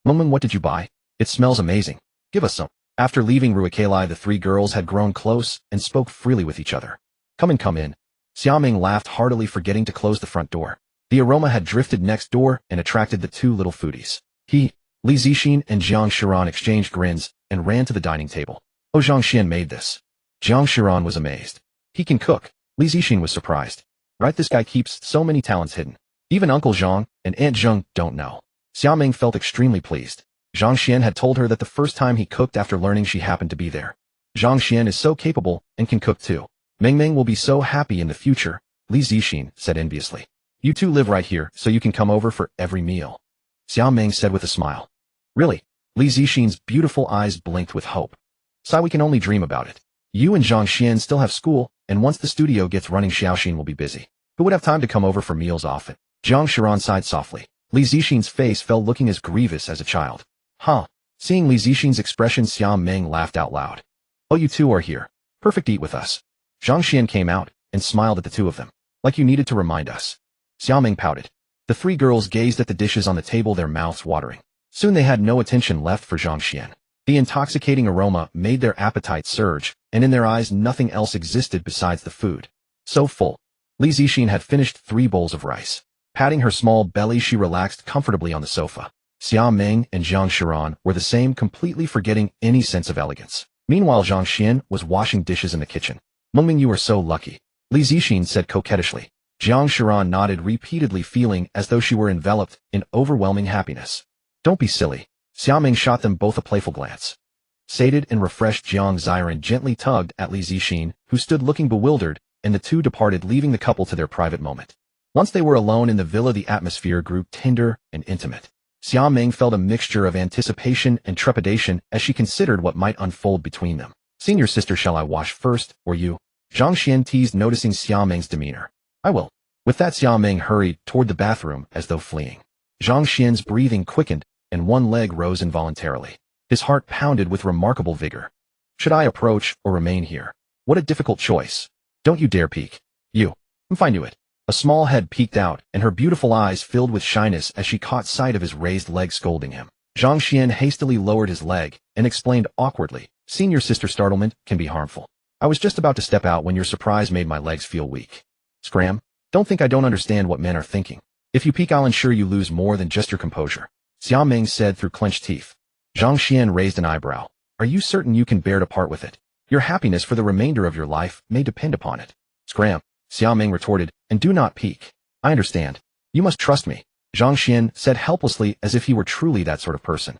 Mungming, what did you buy? It smells amazing. Give us some. After leaving Ruikalai, the three girls had grown close and spoke freely with each other. Come in. Xiaoming laughed heartily, forgetting to close the front door. The aroma had drifted next door and attracted the two little foodies. Li Zixin and Zhang Xuan exchanged grins and ran to the dining table. Oh, Zhang Xuan made this. Zhang Xuan was amazed. He can cook. Li Zixin was surprised. Right, this guy keeps so many talents hidden. Even Uncle Zhang and Aunt Zheng don't know. Xiaoming felt extremely pleased. Zhang Xuan had told her that the first time he cooked after learning she happened to be there. Zhang Xuan is so capable and can cook too. Mingming will be so happy in the future, Li Zixin said enviously. You two live right here, so you can come over for every meal. Xiaoming said with a smile. Really? Li Zixin's beautiful eyes blinked with hope. Sai, we can only dream about it. You and Zhang Xuan still have school, and once the studio gets running, Xiaoxin will be busy. Who would have time to come over for meals often? Zhang Xuan sighed softly. Li Zixin's face fell, looking as grievous as a child. Huh. Seeing Li Zixin's expression, Xiaoming laughed out loud. Oh, you two are here. Perfect, eat with us. Zhang Xuan came out and smiled at the two of them. Like you needed to remind us. Xiaoming pouted. The three girls gazed at the dishes on the table, their mouths watering. Soon they had no attention left for Zhang Xuan. The intoxicating aroma made their appetite surge, and in their eyes nothing else existed besides the food. So full. Li Zixin had finished 3 bowls of rice. Patting her small belly, she relaxed comfortably on the sofa. Xiaoming and Zhang Xuan were the same, completely forgetting any sense of elegance. Meanwhile, Zhang Xuan was washing dishes in the kitchen. Mungming, you are so lucky, Li Zixin said coquettishly. Zhang Xuan nodded repeatedly, feeling as though she were enveloped in overwhelming happiness. Don't be silly. Xiaoming shot them both a playful glance. Sated and refreshed, Jiang Ziren gently tugged at Li Zixin, who stood looking bewildered, and the two departed, leaving the couple to their private moment. Once they were alone in the villa, the atmosphere grew tender and intimate. Xiaoming felt a mixture of anticipation and trepidation as she considered what might unfold between them. Senior sister, shall I wash first, or you? Zhang Xuan teased, noticing Xiaoming's demeanor. I will. With that, Xiaoming hurried toward the bathroom as though fleeing. Zhang Xuan's breathing quickened, and one leg rose involuntarily. His heart pounded with remarkable vigor. Should I approach or remain here? What a difficult choice. Don't you dare peek. You. If I knew it. A small head peeked out, and her beautiful eyes filled with shyness as she caught sight of his raised leg, scolding him. Zhang Xuan hastily lowered his leg and explained awkwardly, Senior sister, startlement can be harmful. I was just about to step out when your surprise made my legs feel weak. Scram, don't think I don't understand what men are thinking. If you peek, I'll ensure you lose more than just your composure. Xiaoming said through clenched teeth. Zhang Xuan raised an eyebrow. Are you certain you can bear to part with it? Your happiness for the remainder of your life may depend upon it. Scram, Xiaoming retorted, and do not peek. I understand. You must trust me. Zhang Xuan said helplessly, as if he were truly that sort of person.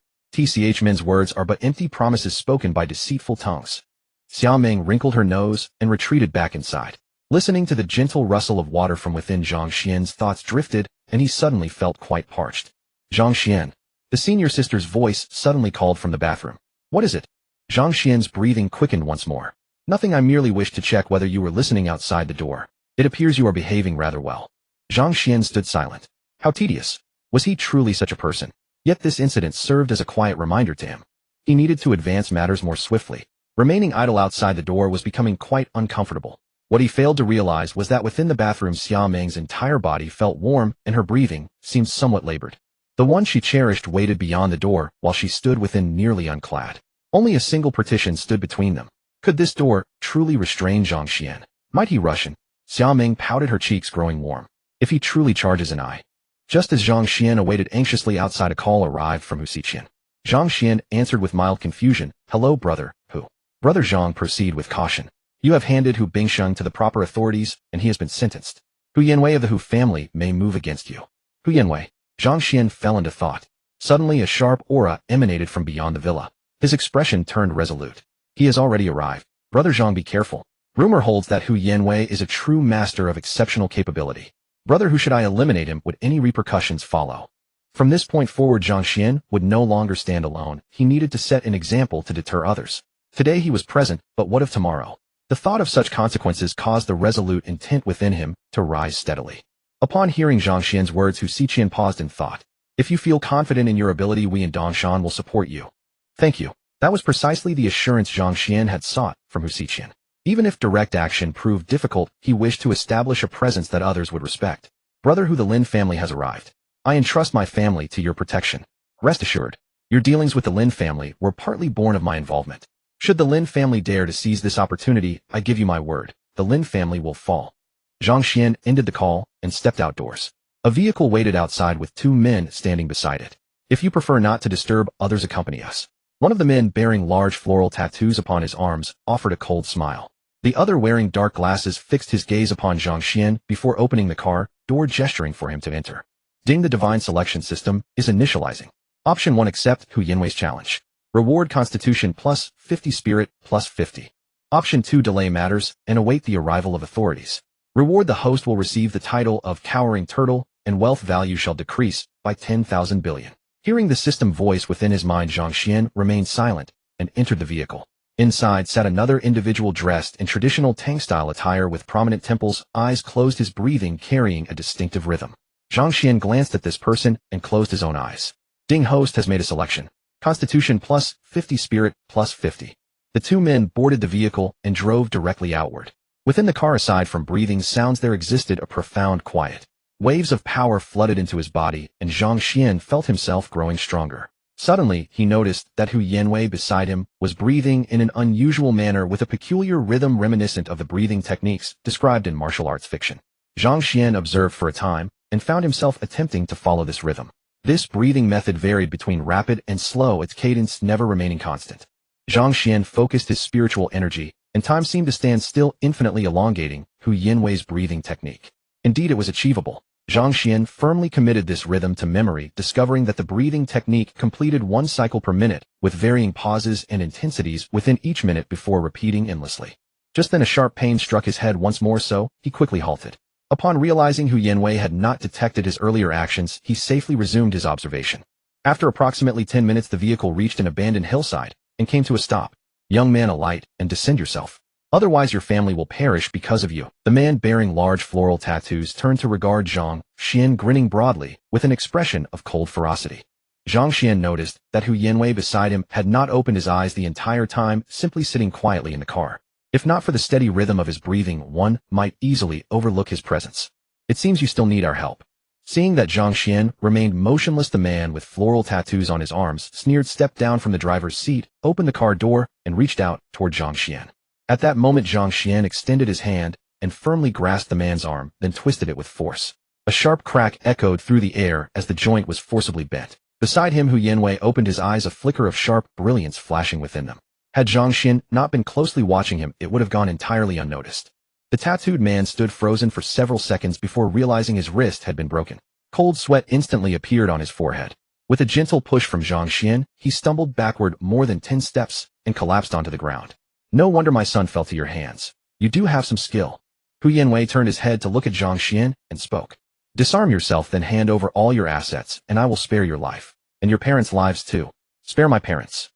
Men's words are but empty promises spoken by deceitful tongues. Xiaoming wrinkled her nose and retreated back inside. Listening to the gentle rustle of water from within, Zhang Xuan's thoughts drifted, and he suddenly felt quite parched. Zhang Xuan. The senior sister's voice suddenly called from the bathroom. What is it? Zhang Xuan's breathing quickened once more. Nothing, I merely wished to check whether you were listening outside the door. It appears you are behaving rather well. Zhang Xuan stood silent. How tedious. Was he truly such a person? Yet this incident served as a quiet reminder to him. He needed to advance matters more swiftly. Remaining idle outside the door was becoming quite uncomfortable. What he failed to realize was that within the bathroom Xia Meng's entire body felt warm and her breathing seemed somewhat labored. The one she cherished waited beyond the door while she stood within nearly unclad. Only a single partition stood between them. Could this door truly restrain Zhang Xuan? Might he rush in? Xia Meng pouted, her cheeks growing warm. If he truly charges an eye. Just as Zhang Xuan awaited anxiously outside, a call arrived from Hu Xiqian. Zhang Xuan answered with mild confusion. Hello, brother, Hu. Brother Zhang, proceed with caution. You have handed Hu Bingsheng to the proper authorities, and he has been sentenced. Hu Yanwei of the Hu family may move against you. Hu Yanwei. Zhang Xuan fell into thought. Suddenly a sharp aura emanated from beyond the villa. His expression turned resolute. He has already arrived. Brother Zhang, be careful. Rumor holds that Hu Yanwei is a true master of exceptional capability. Brother Hu, should I eliminate him, would any repercussions follow? From this point forward, Zhang Xuan would no longer stand alone. He needed to set an example to deter others. Today he was present, but what of tomorrow? The thought of such consequences caused the resolute intent within him to rise steadily. Upon hearing Zhang Xuan's words, Hu Xiqian paused in thought. If you feel confident in your ability, we in Dongshan will support you. Thank you. That was precisely the assurance Zhang Xuan had sought from Hu Xiqian. Even if direct action proved difficult, he wished to establish a presence that others would respect. Brother Hu, the Lin family has arrived. I entrust my family to your protection. Rest assured, your dealings with the Lin family were partly born of my involvement. Should the Lin family dare to seize this opportunity, I give you my word, the Lin family will fall. Zhang Xuan ended the call and stepped outdoors. A vehicle waited outside with two men standing beside it. If you prefer not to disturb others, accompany us. One of the men, bearing large floral tattoos upon his arms, offered a cold smile. The other, wearing dark glasses, fixed his gaze upon Zhang Xuan before opening the car door, gesturing for him to enter. Ding, the divine selection system is initializing. Option 1, accept Hu Yanwei's challenge. Reward Constitution plus 50, Spirit plus 50. Option 2, delay matters and await the arrival of authorities. Reward, the host will receive the title of Cowering Turtle, and wealth value shall decrease by 10,000 billion. Hearing the system voice within his mind, Zhang Xuan remained silent and entered the vehicle. Inside sat another individual dressed in traditional Tang-style attire with prominent temples, eyes closed, his breathing carrying a distinctive rhythm. Zhang Xuan glanced at this person and closed his own eyes. Ding, host has made a selection. Constitution plus 50, Spirit plus 50. The two men boarded the vehicle and drove directly outward. Within the car, aside from breathing sounds, there existed a profound quiet. Waves of power flooded into his body, and Zhang Xuan felt himself growing stronger. Suddenly, he noticed that Hu Yanwei beside him was breathing in an unusual manner with a peculiar rhythm reminiscent of the breathing techniques described in martial arts fiction. Zhang Xuan observed for a time and found himself attempting to follow this rhythm. This breathing method varied between rapid and slow, its cadence never remaining constant. Zhang Xuan focused his spiritual energy, and time seemed to stand still, infinitely elongating Hu Yanwei's breathing technique. Indeed, it was achievable. Zhang Xuan firmly committed this rhythm to memory, discovering that the breathing technique completed one cycle per minute, with varying pauses and intensities within each minute before repeating endlessly. Just then a sharp pain struck his head once more, so he quickly halted. Upon realizing Hu Yanwei had not detected his earlier actions, he safely resumed his observation. After approximately 10 minutes, the vehicle reached an abandoned hillside and came to a stop. Young man, alight and descend yourself. Otherwise your family will perish because of you. The man bearing large floral tattoos turned to regard Zhang Xuan, grinning broadly with an expression of cold ferocity. Zhang Xuan noticed that Hu Yanwei beside him had not opened his eyes the entire time, simply sitting quietly in the car. If not for the steady rhythm of his breathing, one might easily overlook his presence. It seems you still need our help. Seeing that Zhang Xuan remained motionless, the man with floral tattoos on his arms sneered, stepped down from the driver's seat, opened the car door, and reached out toward Zhang Xuan. At that moment, Zhang Xuan extended his hand and firmly grasped the man's arm, then twisted it with force. A sharp crack echoed through the air as the joint was forcibly bent. Beside him, Hu Yanwei opened his eyes, a flicker of sharp brilliance flashing within them. Had Zhang Xuan not been closely watching him, it would have gone entirely unnoticed. The tattooed man stood frozen for several seconds before realizing his wrist had been broken. Cold sweat instantly appeared on his forehead. With a gentle push from Zhang Xuan, he stumbled backward more than 10 steps and collapsed onto the ground. No wonder my son fell to your hands. You do have some skill. Hu Yanwei turned his head to look at Zhang Xuan and spoke. Disarm yourself, then hand over all your assets, and I will spare your life. And your parents' lives too. Spare my parents.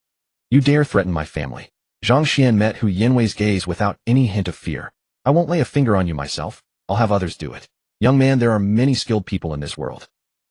You dare threaten my family. Zhang Xuan met Hu Yanwei's gaze without any hint of fear. I won't lay a finger on you myself. I'll have others do it. Young man, there are many skilled people in this world.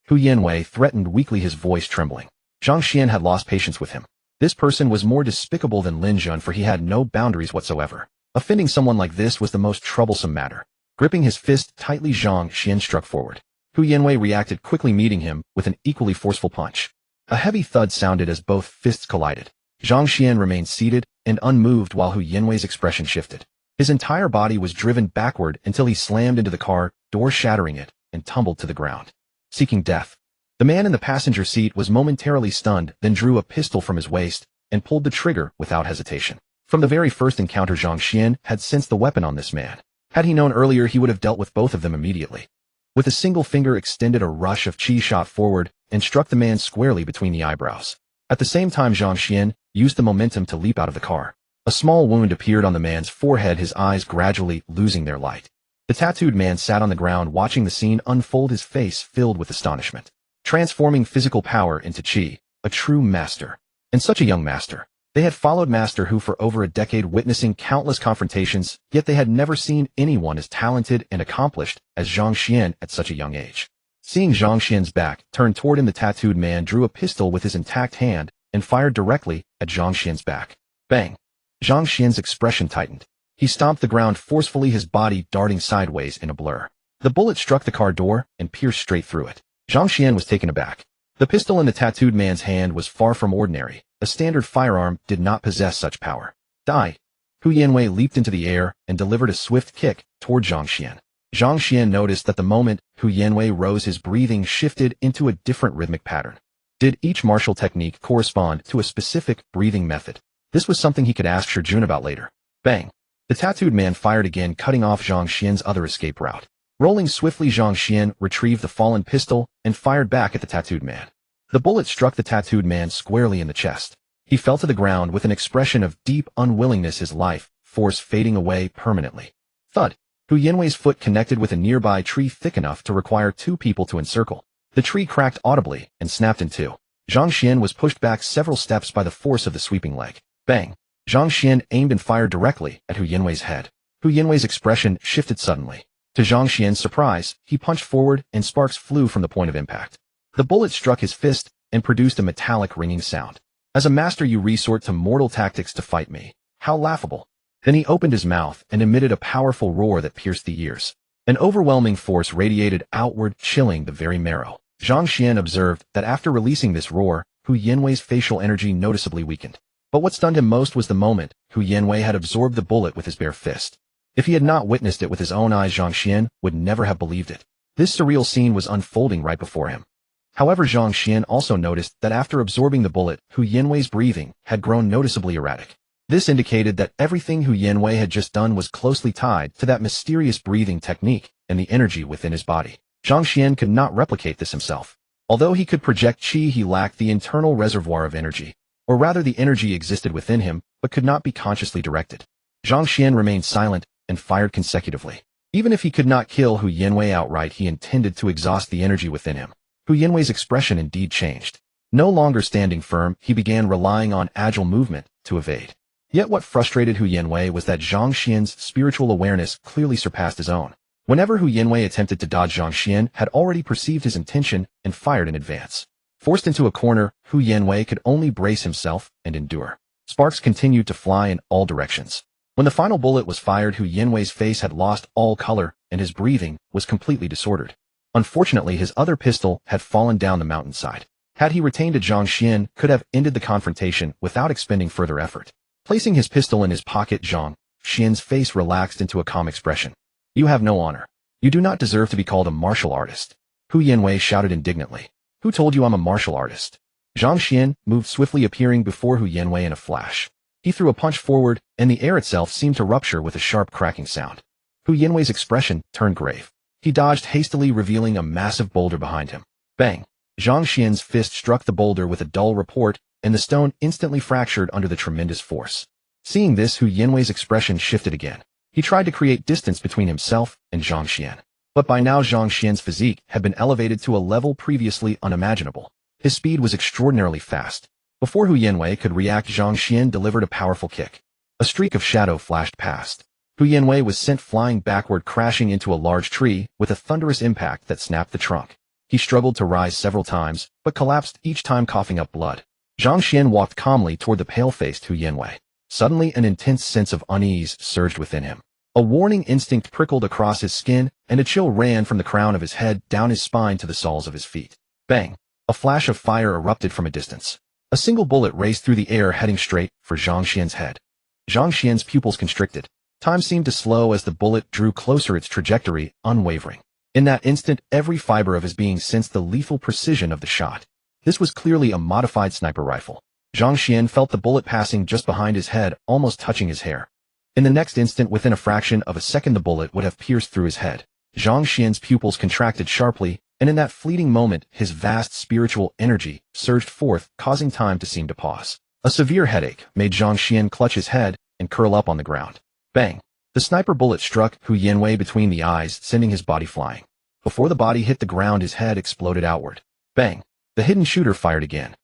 Hu Yanwei threatened weakly, his voice trembling. Zhang Xuan had lost patience with him. This person was more despicable than Lin Jun, for he had no boundaries whatsoever. Offending someone like this was the most troublesome matter. Gripping his fist tightly, Zhang Xuan struck forward. Hu Yanwei reacted quickly, meeting him with an equally forceful punch. A heavy thud sounded as both fists collided. Zhang Xuan remained seated and unmoved while Hu Yanwei's expression shifted. His entire body was driven backward until he slammed into the car door, shattering it, and tumbled to the ground. Seeking death. The man in the passenger seat was momentarily stunned, then drew a pistol from his waist and pulled the trigger without hesitation. From the very first encounter, Zhang Xuan had sensed the weapon on this man. Had he known earlier, he would have dealt with both of them immediately. With a single finger extended, a rush of chi shot forward and struck the man squarely between the eyebrows. At the same time, Zhang Xuan used the momentum to leap out of the car. A small wound appeared on the man's forehead, his eyes gradually losing their light. The tattooed man sat on the ground watching the scene unfold, his face filled with astonishment. Transforming physical power into chi, a true master. And such a young master. They had followed Master Hu for over a decade, witnessing countless confrontations, yet they had never seen anyone as talented and accomplished as Zhang Xuan at such a young age. Seeing Zhang Xuan's back turned toward him, the tattooed man drew a pistol with his intact hand and fired directly at Zhang Xuan's back. Bang! Zhang Xuan's expression tightened. He stomped the ground forcefully, his body darting sideways in a blur. The bullet struck the car door and pierced straight through it. Zhang Xuan was taken aback. The pistol in the tattooed man's hand was far from ordinary. A standard firearm did not possess such power. Die! Hu Yanwei leaped into the air and delivered a swift kick toward Zhang Xuan. Zhang Xuan noticed that the moment Hu Yanwei rose, his breathing shifted into a different rhythmic pattern. Did each martial technique correspond to a specific breathing method? This was something he could ask Shijun about later. Bang! The tattooed man fired again, cutting off Zhang Xuan's other escape route. Rolling swiftly, Zhang Xuan retrieved the fallen pistol and fired back at the tattooed man. The bullet struck the tattooed man squarely in the chest. He fell to the ground with an expression of deep unwillingness, his life force fading away permanently. Thud! Hu Yanwei's foot connected with a nearby tree thick enough to require two people to encircle. The tree cracked audibly and snapped in two. Zhang Xuan was pushed back several steps by the force of the sweeping leg. Bang! Zhang Xuan aimed and fired directly at Hu Yanwei's head. Hu Yanwei's expression shifted suddenly. To Zhang Xuan's surprise, he punched forward and sparks flew from the point of impact. The bullet struck his fist and produced a metallic ringing sound. As a master, you resort to mortal tactics to fight me. How laughable. Then he opened his mouth and emitted a powerful roar that pierced the ears. An overwhelming force radiated outward, chilling the very marrow. Zhang Xuan observed that after releasing this roar, Hu Yanwei's facial energy noticeably weakened. But what stunned him most was the moment Hu Yanwei had absorbed the bullet with his bare fist. If he had not witnessed it with his own eyes, Zhang Xuan would never have believed it. This surreal scene was unfolding right before him. However, Zhang Xuan also noticed that after absorbing the bullet, Hu Yanwei's breathing had grown noticeably erratic. This indicated that everything Hu Yanwei had just done was closely tied to that mysterious breathing technique and the energy within his body. Zhang Xuan could not replicate this himself. Although he could project qi, he lacked the internal reservoir of energy. Or rather, the energy existed within him, but could not be consciously directed. Zhang Xuan remained silent and fired consecutively. Even if he could not kill Hu Yanwei outright, he intended to exhaust the energy within him. Hu Yanwei's expression indeed changed. No longer standing firm, he began relying on agile movement to evade. Yet what frustrated Hu Yanwei was that Zhang Xuan's spiritual awareness clearly surpassed his own. Whenever Hu Yanwei attempted to dodge, Zhang Xuan had already perceived his intention and fired in advance. Forced into a corner, Hu Yanwei could only brace himself and endure. Sparks continued to fly in all directions. When the final bullet was fired, Hu Yanwei's face had lost all color and his breathing was completely disordered. Unfortunately, his other pistol had fallen down the mountainside. Had he retained it, Zhang Xuan could have ended the confrontation without expending further effort. Placing his pistol in his pocket, Zhang Xuan's face relaxed into a calm expression. You have no honor. You do not deserve to be called a martial artist. Hu Yanwei shouted indignantly. Who told you I'm a martial artist? Zhang Xuan moved swiftly, appearing before Hu Yanwei in a flash. He threw a punch forward, and the air itself seemed to rupture with a sharp cracking sound. Hu Yanwei's expression turned grave. He dodged hastily, revealing a massive boulder behind him. Bang! Zhang Xuan's fist struck the boulder with a dull report, and the stone instantly fractured under the tremendous force. Seeing this, Hu Yanwei's expression shifted again. He tried to create distance between himself and Zhang Xuan. But by now Zhang Xuan's physique had been elevated to a level previously unimaginable. His speed was extraordinarily fast. Before Hu Yanwei could react, Zhang Xuan delivered a powerful kick. A streak of shadow flashed past. Hu Yanwei was sent flying backward, crashing into a large tree with a thunderous impact that snapped the trunk. He struggled to rise several times, but collapsed each time, coughing up blood. Zhang Xuan walked calmly toward the pale-faced Hu Yanwei. Suddenly an intense sense of unease surged within him. A warning instinct prickled across his skin, and a chill ran from the crown of his head down his spine to the soles of his feet. Bang! A flash of fire erupted from a distance. A single bullet raced through the air, heading straight for Zhang Xuan's head. Zhang Xuan's pupils constricted. Time seemed to slow as the bullet drew closer, its trajectory unwavering. In that instant, every fiber of his being sensed the lethal precision of the shot. This was clearly a modified sniper rifle. Zhang Xuan felt the bullet passing just behind his head, almost touching his hair. In the next instant, within a fraction of a second, the bullet would have pierced through his head. Zhang Xuan's pupils contracted sharply, and in that fleeting moment, his vast spiritual energy surged forth, causing time to seem to pause. A severe headache made Zhang Xuan clutch his head and curl up on the ground. Bang! The sniper bullet struck Hu Yanwei between the eyes, sending his body flying. Before the body hit the ground, his head exploded outward. Bang! The hidden shooter fired again.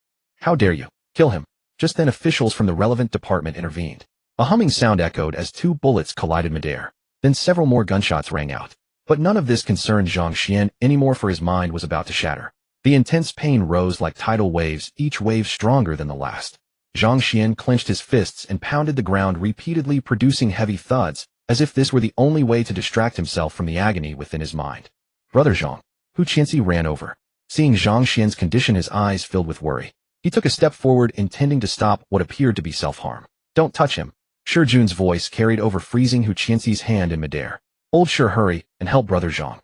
How dare you! Kill him! Just then officials from the relevant department intervened. A humming sound echoed as two bullets collided midair. Then several more gunshots rang out. But none of this concerned Zhang Xuan anymore, for his mind was about to shatter. The intense pain rose like tidal waves, each wave stronger than the last. Zhang Xuan clenched his fists and pounded the ground repeatedly, producing heavy thuds, as if this were the only way to distract himself from the agony within his mind. Brother Zhang. Hu Qianxi ran over. Seeing Zhang Xuan's condition, his eyes filled with worry. He took a step forward, intending to stop what appeared to be self-harm. Don't touch him. Shi Jun's voice carried over, freezing Hu Qianxi's hand in midair. Old Shi, hurry and help Brother Zhang.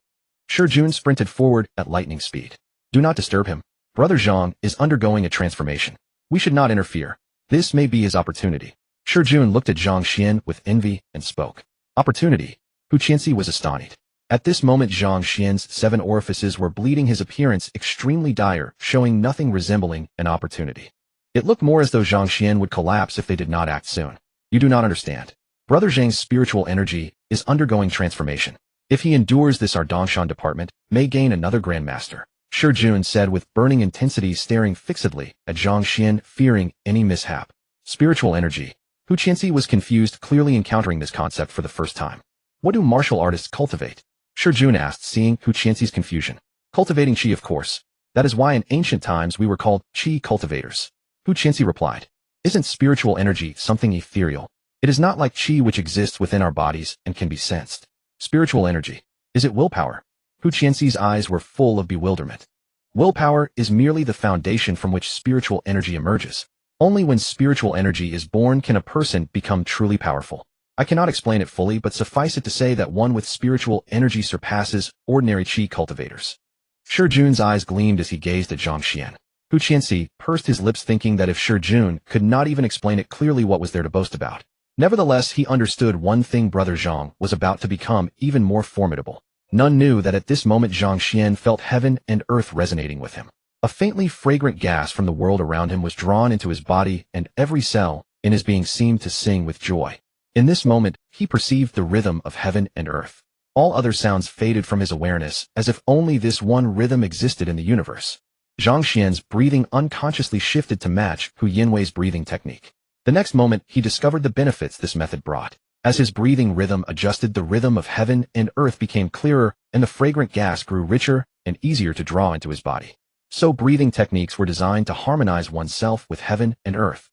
Shi Jun sprinted forward at lightning speed. Do not disturb him. Brother Zhang is undergoing a transformation. We should not interfere. This may be his opportunity. Shi Jun looked at Zhang Xuan with envy and spoke. Opportunity? Hu Qianxi was astonished. At this moment, Zhang Xuan's 7 orifices were bleeding, his appearance extremely dire, showing nothing resembling an opportunity. It looked more as though Zhang Xuan would collapse if they did not act soon. You do not understand. Brother Zhang's spiritual energy is undergoing transformation. If he endures this, our Dongshan department may gain another grandmaster. Shi Jun said with burning intensity, staring fixedly at Zhang Xuan, fearing any mishap. Spiritual energy. Hu Qianxi was confused, clearly encountering this concept for the first time. What do martial artists cultivate? Shi Jun asked, seeing Hu Qianxi's confusion. Cultivating qi, of course. That is why in ancient times we were called qi cultivators. Hu Qianxi replied. Isn't spiritual energy something ethereal? It is not like qi, which exists within our bodies and can be sensed. Spiritual energy. Is it willpower? Hu Qianxi's eyes were full of bewilderment. Willpower is merely the foundation from which spiritual energy emerges. Only when spiritual energy is born can a person become truly powerful. I cannot explain it fully, but suffice it to say that one with spiritual energy surpasses ordinary qi cultivators. Shi Jun's eyes gleamed as he gazed at Zhang Xuan. Hu Qianxi pursed his lips, thinking that if Shi Jun could not even explain it clearly, what was there to boast about? Nevertheless, he understood one thing: Brother Zhang was about to become even more formidable. None knew that at this moment Zhang Xuan felt heaven and earth resonating with him. A faintly fragrant gas from the world around him was drawn into his body, and every cell in his being seemed to sing with joy. In this moment, he perceived the rhythm of heaven and earth. All other sounds faded from his awareness, as if only this one rhythm existed in the universe. Zhang Xuan's breathing unconsciously shifted to match Hu Yanwei's breathing technique. The next moment, he discovered the benefits this method brought. As his breathing rhythm adjusted, the rhythm of heaven and earth became clearer, and the fragrant gas grew richer and easier to draw into his body. So breathing techniques were designed to harmonize oneself with heaven and earth.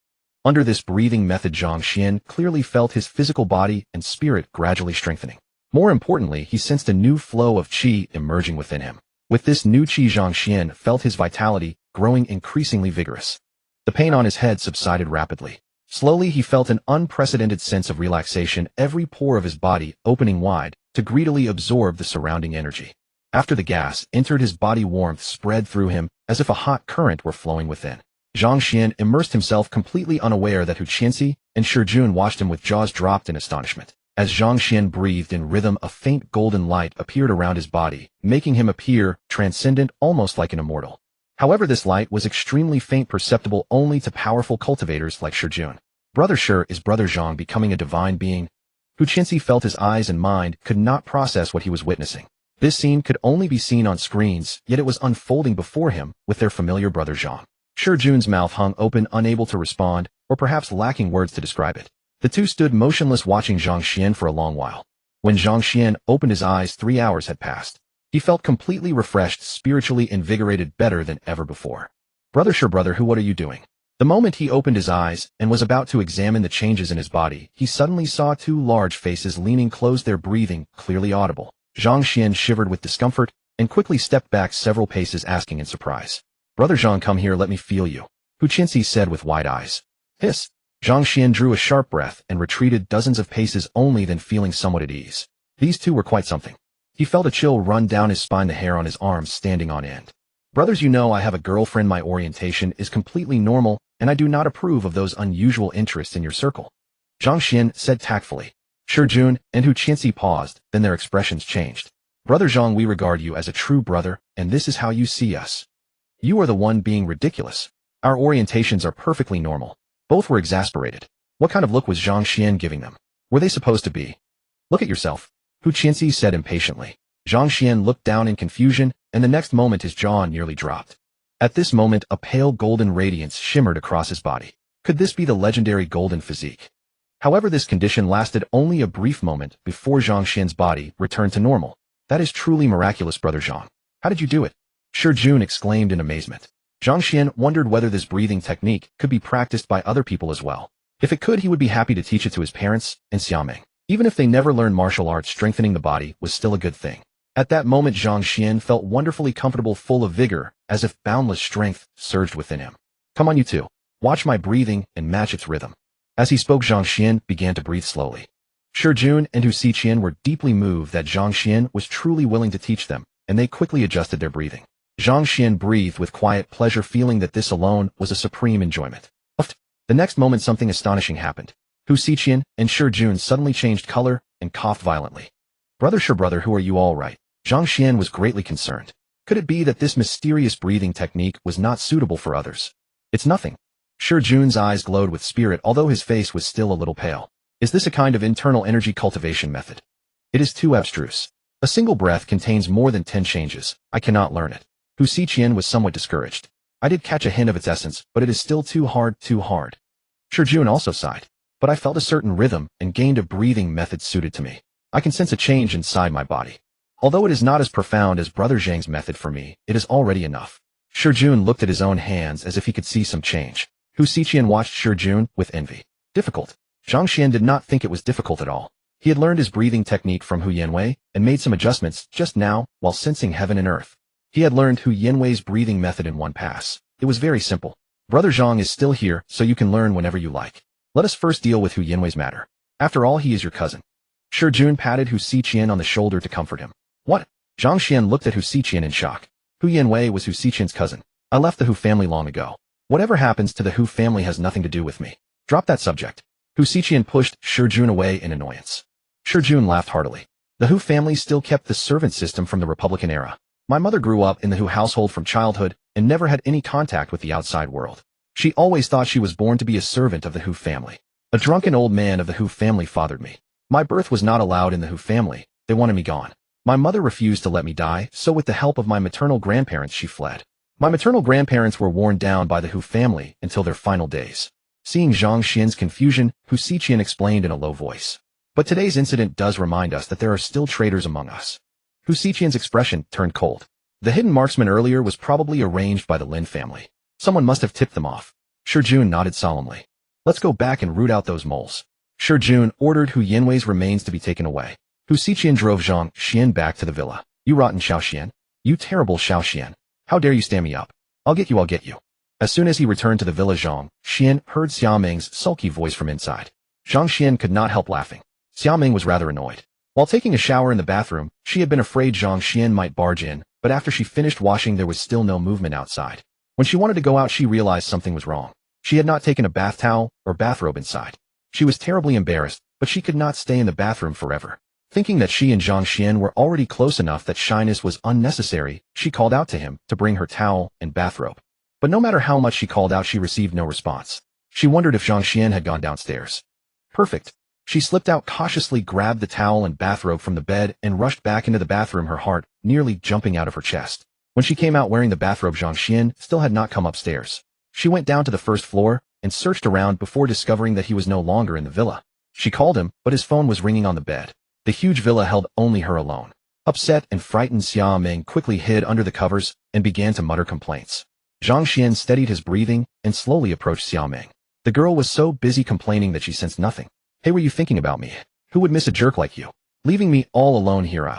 Under this breathing method, Zhang Xuan clearly felt his physical body and spirit gradually strengthening. More importantly, he sensed a new flow of qi emerging within him. With this new qi, Zhang Xuan felt his vitality growing increasingly vigorous. The pain on his head subsided rapidly. Slowly, he felt an unprecedented sense of relaxation, every pore of his body opening wide to greedily absorb the surrounding energy. After the gas entered his body, warmth spread through him as if a hot current were flowing within. Zhang Xuan immersed himself, completely unaware that Hu Qianxi and Shi Jun watched him with jaws dropped in astonishment. As Zhang Xuan breathed in rhythm, a faint golden light appeared around his body, making him appear transcendent, almost like an immortal. However, this light was extremely faint, perceptible only to powerful cultivators like Shi Jun. Brother Shi, is Brother Zhang becoming a divine being? Hu Qianxi felt his eyes and mind could not process what he was witnessing. This scene could only be seen on screens, yet it was unfolding before him with their familiar brother Zhang. Jun's mouth hung open, unable to respond, or perhaps lacking words to describe it. The two stood motionless, watching Zhang Xuan for a long while. When Zhang Xuan opened his eyes, 3 hours had passed. He felt completely refreshed, spiritually invigorated, better than ever before. Brother, who, what are you doing? The moment he opened his eyes and was about to examine the changes in his body, he suddenly saw two large faces leaning close, their breathing clearly audible. Zhang Xuan shivered with discomfort and quickly stepped back several paces, asking in surprise, "Brother Zhang, come here, let me feel you," Hu Qinzi said with wide eyes. Hiss! Zhang Xuan drew a sharp breath and retreated dozens of paces, only then feeling somewhat at ease. These two were quite something. He felt a chill run down his spine, the hair on his arms standing on end. "Brothers, you know I have a girlfriend. My orientation is completely normal, and I do not approve of those unusual interests in your circle," Zhang Xuan said tactfully. Jun and Hu Qinzi paused, then their expressions changed. "Brother Zhang, we regard you as a true brother, and this is how you see us. You are the one being ridiculous. Our orientations are perfectly normal." Both were exasperated. What kind of look was Zhang Xuan giving them? Were they supposed to be? "Look at yourself," Hu Qinzi said impatiently. Zhang Xuan looked down in confusion, and the next moment his jaw nearly dropped. At this moment, a pale golden radiance shimmered across his body. Could this be the legendary golden physique? However, this condition lasted only a brief moment before Zhang Xuan's body returned to normal. "That is truly miraculous, Brother Zhang. How did you do it?" Jun exclaimed in amazement. Zhang Xuan wondered whether this breathing technique could be practiced by other people as well. If it could, he would be happy to teach it to his parents and Xiaoming. Even if they never learned martial arts, strengthening the body was still a good thing. At that moment, Zhang Xuan felt wonderfully comfortable, full of vigor, as if boundless strength surged within him. "Come on, you two. Watch my breathing and match its rhythm." As he spoke, Zhang Xuan began to breathe slowly. Jun and Hu Xiqian were deeply moved that Zhang Xuan was truly willing to teach them, and they quickly adjusted their breathing. Zhang Xuan breathed with quiet pleasure, feeling that this alone was a supreme enjoyment. The next moment, something astonishing happened. Hu Xiqian and Jun suddenly changed color and coughed violently. Brother, who, are you all right?" Zhang Xuan was greatly concerned. Could it be that this mysterious breathing technique was not suitable for others? "It's nothing." Jun's eyes glowed with spirit, although his face was still a little pale. "Is this a kind of internal energy cultivation method?" "It is too abstruse. A single breath contains more than 10 changes. I cannot learn it." Hu Xiqian was somewhat discouraged. "I did catch a hint of its essence, but it is still too hard, too hard." Jun also sighed. "But I felt a certain rhythm and gained a breathing method suited to me. I can sense a change inside my body. Although it is not as profound as Brother Zhang's method, for me, it is already enough." Jun looked at his own hands as if he could see some change. Hu Xiqian watched Jun with envy. "Difficult?" Zhang Xuan did not think it was difficult at all. He had learned his breathing technique from Hu Yanwei and made some adjustments just now while sensing heaven and earth. He had learned Hu Yanwei's breathing method in one pass. It was very simple. "Brother Zhang is still here, so you can learn whenever you like. Let us first deal with Hu Yanwei's matter. After all, he is your cousin." Jun patted Hu Xiqian on the shoulder to comfort him. "What?" Zhang Xuan looked at Hu Xiqian in shock. "Hu Yanwei was Hu Xiqian's cousin. I left the Hu family long ago. Whatever happens to the Hu family has nothing to do with me. Drop that subject." Hu Xiqian pushed Jun away in annoyance. Jun laughed heartily. "The Hu family still kept the servant system from the Republican era. My mother grew up in the Hu household from childhood and never had any contact with the outside world. She always thought she was born to be a servant of the Hu family. A drunken old man of the Hu family fathered me. My birth was not allowed in the Hu family. They wanted me gone. My mother refused to let me die, so with the help of my maternal grandparents she fled. My maternal grandparents were worn down by the Hu family until their final days." Seeing Zhang Xuan's confusion, Hu Xiqian explained in a low voice. "But today's incident does remind us that there are still traitors among us." Hu Xiqian's expression turned cold. The hidden marksman earlier was probably arranged by the Lin family. Someone must have tipped them off. Jun nodded solemnly. "Let's go back and root out those moles." Jun ordered Hu Yanwei's remains to be taken away. Hu Xiqian drove Zhang Xuan back to the villa. "You rotten Xiao Xian. You terrible Xiao Xian. How dare you stand me up? I'll get you. As soon as he returned to the villa, Zhang Xuan heard Xiaoming's sulky voice from inside. Zhang Xuan could not help laughing. Xiaoming was rather annoyed. While taking a shower in the bathroom, she had been afraid Zhang Xuan might barge in, but after she finished washing there was still no movement outside. When she wanted to go out, she realized something was wrong. She had not taken a bath towel or bathrobe inside. She was terribly embarrassed, but she could not stay in the bathroom forever. Thinking that she and Zhang Xuan were already close enough that shyness was unnecessary, she called out to him to bring her towel and bathrobe. But no matter how much she called out, she received no response. She wondered if Zhang Xuan had gone downstairs. Perfect. She slipped out cautiously, grabbed the towel and bathrobe from the bed, and rushed back into the bathroom, her heart nearly jumping out of her chest. When she came out wearing the bathrobe, Zhang Xuan still had not come upstairs. She went down to the first floor and searched around before discovering that he was no longer in the villa. She called him, but his phone was ringing on the bed. The huge villa held only her alone. Upset and frightened, Xia Ming quickly hid under the covers and began to mutter complaints. Zhang Xuan steadied his breathing and slowly approached Xia Ming. The girl was so busy complaining that she sensed nothing. Hey, were you thinking about me? Who would miss a jerk like you? Leaving me all alone here?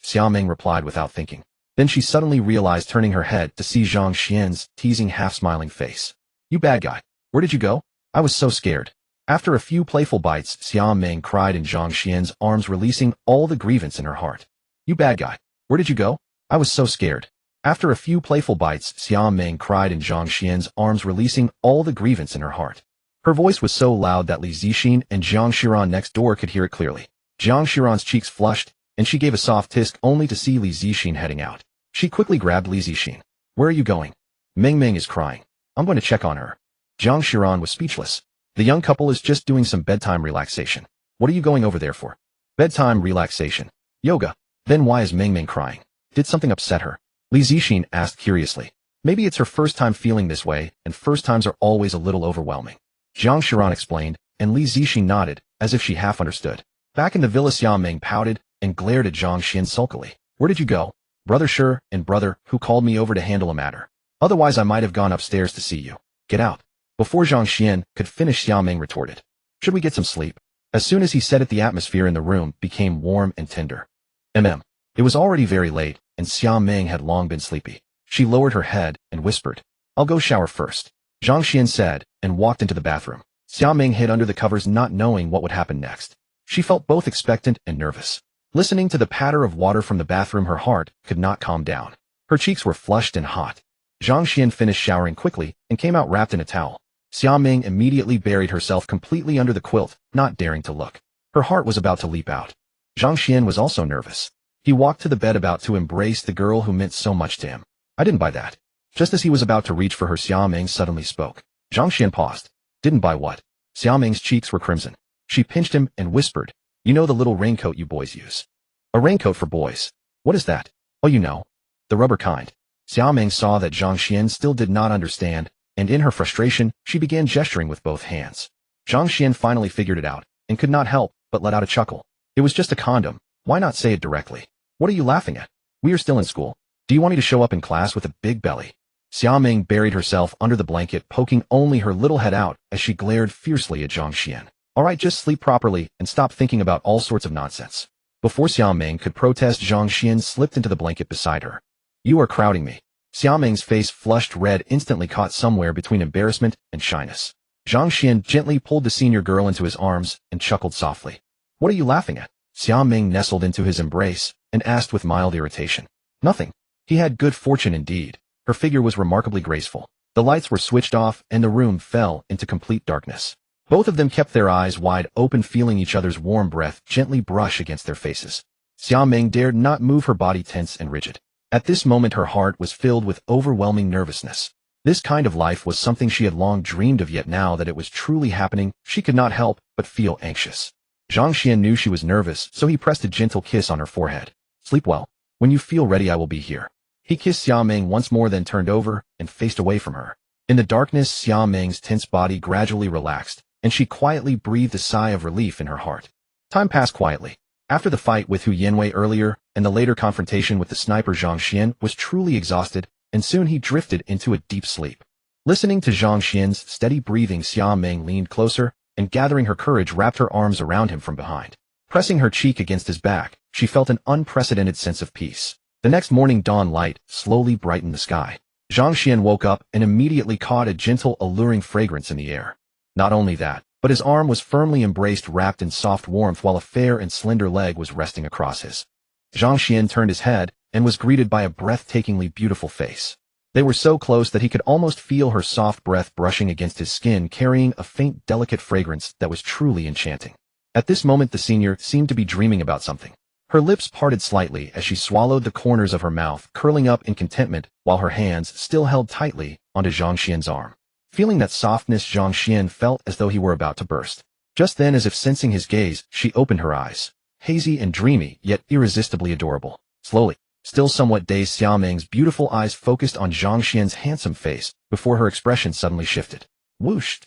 Xia Ming replied without thinking. Then she suddenly realized, turning her head to see Zhang Xuan's teasing, half-smiling face. You bad guy. Where did you go? I was so scared. After a few playful bites, Xia Ming cried in Zhang Xuan's arms, releasing all the grievance in her heart. You bad guy. Where did you go? I was so scared. After a few playful bites, Xia Ming cried in Zhang Xuan's arms, releasing all the grievance in her heart. Her voice was so loud that Li Zixin and Zhang Xuan next door could hear it clearly. Zhang Xuan's cheeks flushed, and she gave a soft tisk only to see Li Zixin heading out. She quickly grabbed Li Zixin. Where are you going? Ming Ming is crying. I'm going to check on her. Zhang Xuan was speechless. The young couple is just doing some bedtime relaxation. What are you going over there for? Bedtime relaxation. Yoga. Then why is Ming Ming crying? Did something upset her? Li Zixin asked curiously. Maybe it's her first time feeling this way, and first times are always a little overwhelming. Zhang Xuan explained, and Li Zixin nodded, as if she half understood. Back in the villa, Xia Ming pouted and glared at Zhang Xuan sulkily. Where did you go? Brother Sure and brother, who called me over to handle a matter. Otherwise I might have gone upstairs to see you. Get out. Before Zhang Xuan could finish, Xia Ming retorted. Should we get some sleep? As soon as he said it, the atmosphere in the room became warm and tender. It was already very late, and Xia Ming had long been sleepy. She lowered her head and whispered, I'll go shower first. Zhang Xuan said, and walked into the bathroom. Xia Ming hid under the covers, not knowing what would happen next. She felt both expectant and nervous. Listening to the patter of water from the bathroom, her heart could not calm down. Her cheeks were flushed and hot. Zhang Xuan finished showering quickly and came out wrapped in a towel. Xia Ming immediately buried herself completely under the quilt, not daring to look. Her heart was about to leap out. Zhang Xuan was also nervous. He walked to the bed about to embrace the girl who meant so much to him. I didn't buy that. Just as he was about to reach for her, Xia Ming suddenly spoke. Zhang Xuan paused. Didn't buy what? Xia Ming's cheeks were crimson. She pinched him and whispered, You know the little raincoat you boys use? A raincoat for boys. What is that? Oh, you know. The rubber kind. Xia Ming saw that Zhang Xuan still did not understand, and in her frustration, she began gesturing with both hands. Zhang Xuan finally figured it out, and could not help but let out a chuckle. It was just a condom. Why not say it directly? What are you laughing at? We are still in school. Do you want me to show up in class with a big belly? Xia Ming buried herself under the blanket, poking only her little head out as she glared fiercely at Zhang Xuan. All right, just sleep properly and stop thinking about all sorts of nonsense. Before Xia Ming could protest, Zhang Xuan slipped into the blanket beside her. You are crowding me. Xia Ming's face flushed red, instantly caught somewhere between embarrassment and shyness. Zhang Xuan gently pulled the senior girl into his arms and chuckled softly. What are you laughing at? Xia Ming nestled into his embrace and asked with mild irritation. Nothing. He had good fortune indeed. Her figure was remarkably graceful. The lights were switched off and the room fell into complete darkness. Both of them kept their eyes wide open, feeling each other's warm breath gently brush against their faces. Xia Ming dared not move, her body tense and rigid. At this moment her heart was filled with overwhelming nervousness. This kind of life was something she had long dreamed of, yet now that it was truly happening, she could not help but feel anxious. Zhang Xuan knew she was nervous, so he pressed a gentle kiss on her forehead. Sleep well. When you feel ready, I will be here. He kissed Xia Ming once more, then turned over and faced away from her. In the darkness, Xia Ming's tense body gradually relaxed, and she quietly breathed a sigh of relief in her heart. Time passed quietly. After the fight with Hu Yanwei earlier, and the later confrontation with the sniper, Zhang Xuan was truly exhausted, and soon he drifted into a deep sleep. Listening to Zhang Xuan's steady breathing, Xia Ming leaned closer, and gathering her courage, wrapped her arms around him from behind. Pressing her cheek against his back, she felt an unprecedented sense of peace. The next morning, dawn light slowly brightened the sky. Zhang Xuan woke up and immediately caught a gentle, alluring fragrance in the air. Not only that, but his arm was firmly embraced, wrapped in soft warmth, while a fair and slender leg was resting across his. Zhang Xuan turned his head and was greeted by a breathtakingly beautiful face. They were so close that he could almost feel her soft breath brushing against his skin, carrying a faint, delicate fragrance that was truly enchanting. At this moment, the senior seemed to be dreaming about something. Her lips parted slightly as she swallowed the corners of her mouth, curling up in contentment, while her hands still held tightly onto Zhang Xuan's arm. Feeling that softness, Zhang Xuan felt as though he were about to burst. Just then, as if sensing his gaze, she opened her eyes. Hazy and dreamy, yet irresistibly adorable. Slowly, still somewhat dazed, Xiaoming's beautiful eyes focused on Zhang Xuan's handsome face before her expression suddenly shifted. Whoosh!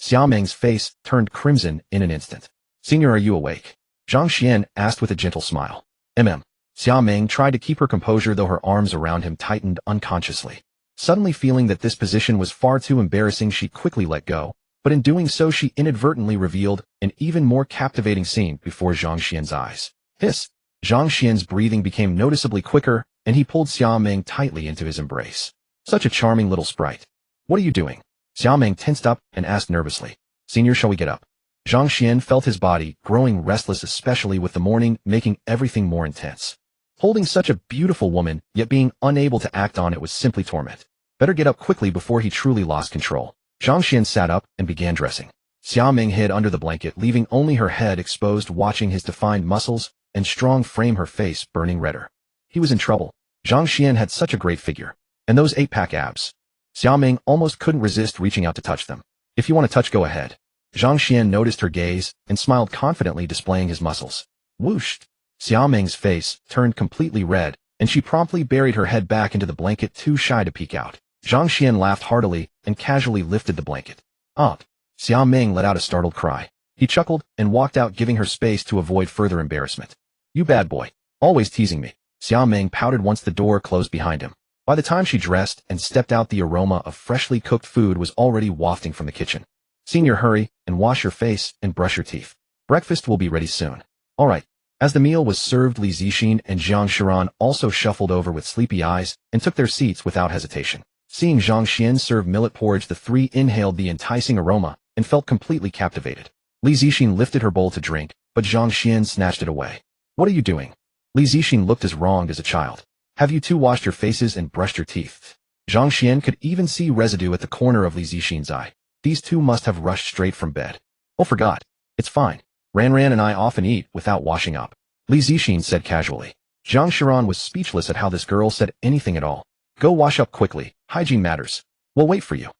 Xiaoming's face turned crimson in an instant. "Senior, are you awake?" Zhang Xuan asked with a gentle smile. Xiaoming tried to keep her composure, though her arms around him tightened unconsciously. Suddenly feeling that this position was far too embarrassing, she quickly let go, but in doing so she inadvertently revealed an even more captivating scene before Zhang Xuan's eyes. Hiss! Zhang Xuan's breathing became noticeably quicker, and he pulled Xiaoming tightly into his embrace. Such a charming little sprite. "What are you doing?" Xiaoming tensed up and asked nervously. "Senior, shall we get up?" Zhang Xuan felt his body growing restless, especially with the morning making everything more intense. Holding such a beautiful woman, yet being unable to act on it, was simply torment. Better get up quickly before he truly lost control. Zhang Xuan sat up and began dressing. Xiaoming hid under the blanket, leaving only her head exposed, watching his defined muscles and strong frame, her face burning redder. He was in trouble. Zhang Xuan had such a great figure. And those 8-pack abs. Xiaoming almost couldn't resist reaching out to touch them. "If you want to touch, go ahead." Zhang Xuan noticed her gaze and smiled confidently, displaying his muscles. Whoosh! Xiaoming's face turned completely red, and she promptly buried her head back into the blanket, too shy to peek out. Zhang Xuan laughed heartily and casually lifted the blanket. "Aunt!" Xiaoming let out a startled cry. He chuckled and walked out, giving her space to avoid further embarrassment. "You bad boy. Always teasing me." Xiaoming pouted once the door closed behind him. By the time she dressed and stepped out, the aroma of freshly cooked food was already wafting from the kitchen. "Senior, hurry and wash your face and brush your teeth. Breakfast will be ready soon." "All right." As the meal was served, Li Zixin and Zhang Xuan also shuffled over with sleepy eyes and took their seats without hesitation. Seeing Zhang Xuan serve millet porridge, the three inhaled the enticing aroma and felt completely captivated. Li Zixin lifted her bowl to drink, but Zhang Xuan snatched it away. "What are you doing?" Li Zixin looked as wronged as a child. "Have you two washed your faces and brushed your teeth?" Zhang Xuan could even see residue at the corner of Li Zixin's eye. These two must have rushed straight from bed. "Oh, forgot. It's fine. Ran and I often eat without washing up," Li Zixin said casually. Zhang Xuan was speechless at how this girl said anything at all. "Go wash up quickly. Hygiene matters. We'll wait for you."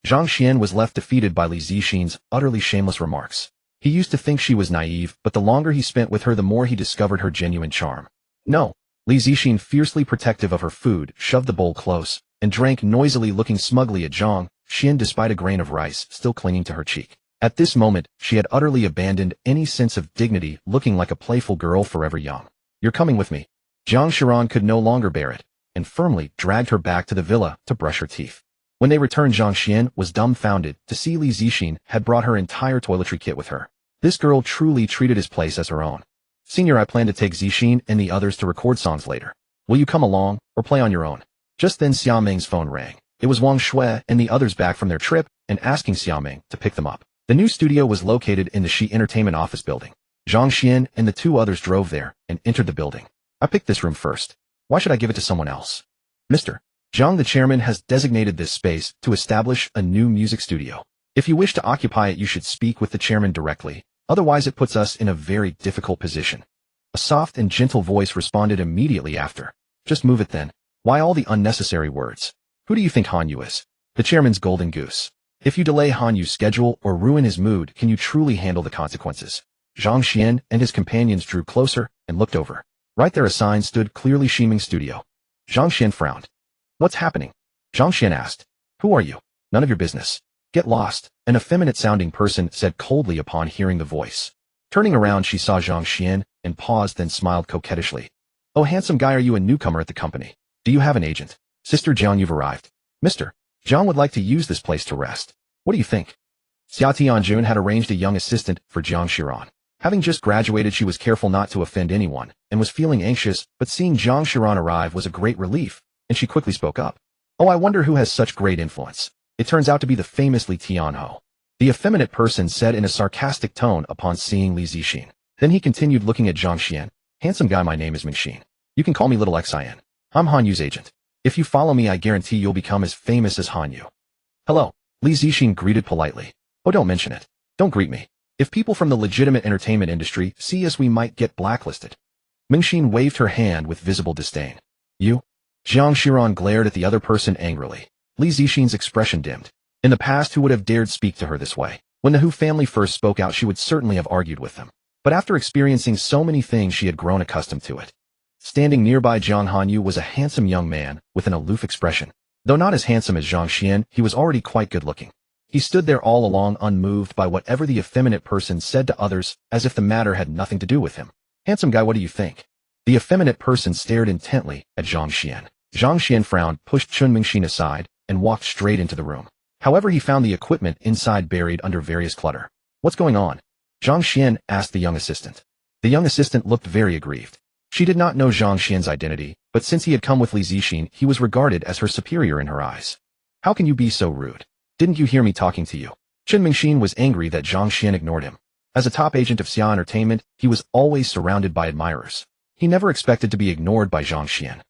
Zhang Xuan was left defeated by Li Zixin's utterly shameless remarks. He used to think she was naive, but the longer he spent with her, the more he discovered her genuine charm. "No." Li Zixin, fiercely protective of her food, shoved the bowl close and drank noisily, looking smugly at Zhang Xuan despite a grain of rice still clinging to her cheek. At this moment, she had utterly abandoned any sense of dignity, looking like a playful girl forever young. "You're coming with me." Zhang Xuan could no longer bear it and firmly dragged her back to the villa to brush her teeth. When they returned, Zhang Xuan was dumbfounded to see Li Zixin had brought her entire toiletry kit with her. This girl truly treated his place as her own. "Senior, I plan to take Zixin and the others to record songs later. Will you come along or play on your own?" Just then Xiaoming's phone rang. It was Wang Shui and the others back from their trip and asking Xiaoming to pick them up. The new studio was located in the Shi Entertainment office building. Zhang Xuan and the two others drove there and entered the building. "I picked this room first. Why should I give it to someone else?" "Mr. Zhang, the chairman, has designated this space to establish a new music studio. If you wish to occupy it, you should speak with the chairman directly. Otherwise, it puts us in a very difficult position." A soft and gentle voice responded immediately after. "Just move it then. Why all the unnecessary words? Who do you think Han Yu is? The chairman's golden goose. If you delay Han Yu's schedule or ruin his mood, can you truly handle the consequences?" Zhang Xuan and his companions drew closer and looked over. Right there a sign stood, clearly Shiming Studio. Zhang Xuan frowned. "What's happening?" Zhang Xuan asked. "Who are you?" "None of your business. Get lost," an effeminate-sounding person said coldly upon hearing the voice. Turning around, she saw Zhang Xuan and paused, then smiled coquettishly. "Oh, handsome guy, are you a newcomer at the company? Do you have an agent?" "Sister Jiang, you've arrived." "Mr. Zhang would like to use this place to rest. What do you think?" Xia Tianjun had arranged a young assistant for Zhang Xuan. Having just graduated, she was careful not to offend anyone and was feeling anxious, but seeing Zhang Xuan arrive was a great relief, and she quickly spoke up. "Oh, I wonder who has such great influence. It turns out to be the famous Li Tianho," the effeminate person said in a sarcastic tone upon seeing Li Zixin. Then he continued, looking at Zhang Xuan. "Handsome guy, my name is Mingxin. You can call me Little Xin. I'm Han Yu's agent. If you follow me, I guarantee you'll become as famous as Han Yu." "Hello," Li Zixin greeted politely. "Oh, don't mention it. Don't greet me. If people from the legitimate entertainment industry see us, we might get blacklisted." Mingxin waved her hand with visible disdain. "You?" Zhang Xuan glared at the other person angrily. Li Zixin's expression dimmed. In the past, who would have dared speak to her this way? When the Hu family first spoke out, she would certainly have argued with them. But after experiencing so many things, she had grown accustomed to it. Standing nearby Zhang Hanyu was a handsome young man with an aloof expression. Though not as handsome as Zhang Xuan, he was already quite good-looking. He stood there all along unmoved by whatever the effeminate person said to others, as if the matter had nothing to do with him. "Handsome guy, what do you think?" The effeminate person stared intently at Zhang Xuan. Zhang Xuan frowned, pushed Chun Mingxin aside, and walked straight into the room. However, he found the equipment inside buried under various clutter. "What's going on?" Zhang Xuan asked the young assistant. The young assistant looked very aggrieved. She did not know Zhang Xuan's identity, but since he had come with Li Zixin, he was regarded as her superior in her eyes. "How can you be so rude? Didn't you hear me talking to you?" Chun Mingxin was angry that Zhang Xuan ignored him. As a top agent of Xia Entertainment, he was always surrounded by admirers. He never expected to be ignored by Zhang Xuan.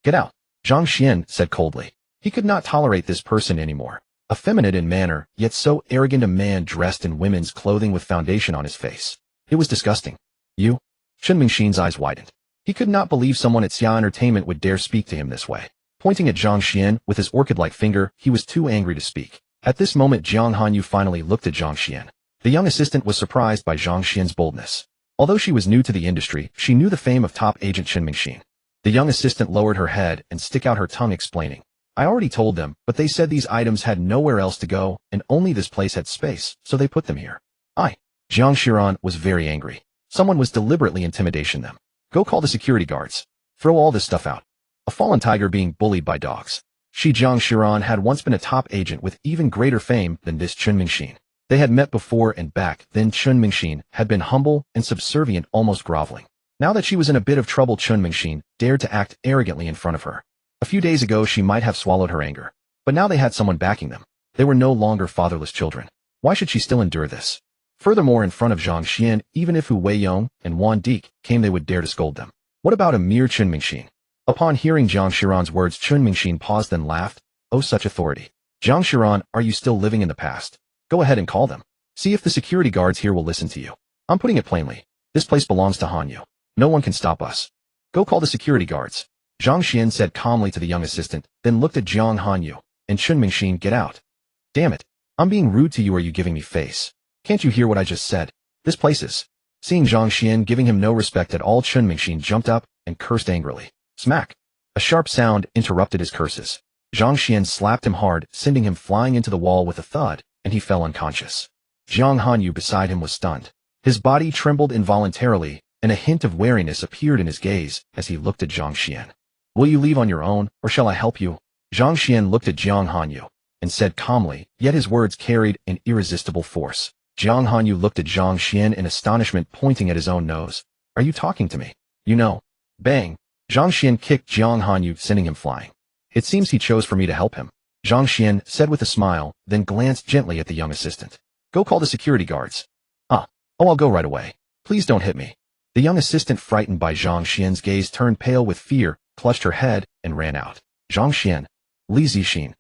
"Get out," Zhang Xuan said coldly. He could not tolerate this person anymore. Effeminate in manner, yet so arrogant, a man dressed in women's clothing with foundation on his face. It was disgusting. "You?" Chun Mingxin's eyes widened. He could not believe someone at Xia Entertainment would dare speak to him this way. Pointing at Zhang Xuan with his orchid-like finger, he was too angry to speak. At this moment, Zhang Hanyu finally looked at Zhang Xuan. The young assistant was surprised by Zhang Xuan's boldness. Although she was new to the industry, she knew the fame of top agent Chun Mingxin. The young assistant lowered her head and stuck out her tongue, explaining, "I already told them, but they said these items had nowhere else to go, and only this place had space, so they put them here." Zhang Xuan was very angry. Someone was deliberately intimidating them. "Go call the security guards. Throw all this stuff out." A fallen tiger being bullied by dogs. Zhang Xuan had once been a top agent with even greater fame than this Chun Mingxin. They had met before, and back then Chun Mingxin had been humble and subservient, almost groveling. Now that she was in a bit of trouble, Chun Mingxin dared to act arrogantly in front of her. A few days ago she might have swallowed her anger, but now they had someone backing them. They were no longer fatherless children. Why should she still endure this? Furthermore, in front of Zhang Xuan, even if Hu Weiyong and Wan Deke came, they would dare to scold them. What about a mere Chun Mingxin? Upon hearing Zhang Xuan's words, Chun Mingxin paused, then laughed. "Oh, such authority. Zhang Xuan, are you still living in the past? Go ahead and call them. See if the security guards here will listen to you. I'm putting it plainly. This place belongs to Hanyu. No one can stop us. Go call the security guards." Zhang Xuan said calmly to the young assistant, then looked at Zhang Hanyu and Chun Mingxin. "Get out." "Damn it. I'm being rude to you, or are you giving me face? Can't you hear what I just said? This place is..." Seeing Zhang Xuan giving him no respect at all, Chun Mingxin jumped up and cursed angrily. Smack! A sharp sound interrupted his curses. Zhang Xuan slapped him hard, sending him flying into the wall with a thud, and he fell unconscious. Zhang Hanyu beside him was stunned. His body trembled involuntarily, and a hint of wariness appeared in his gaze as he looked at Zhang Xuan. "Will you leave on your own, or shall I help you?" Zhang Xuan looked at Zhang Hanyu and said calmly, yet his words carried an irresistible force. Zhang Hanyu looked at Zhang Xuan in astonishment, pointing at his own nose. "Are you talking to me? You know." Bang! Zhang Xuan kicked Zhang Hanyu, sending him flying. "It seems he chose for me to help him," Zhang Xuan said with a smile, then glanced gently at the young assistant. "Go call the security guards." Oh, I'll go right away. Please don't hit me." The young assistant, frightened by Zhang Xuan's gaze, turned pale with fear, clutched her head, and ran out. Zhang Xuan, Li Zixin,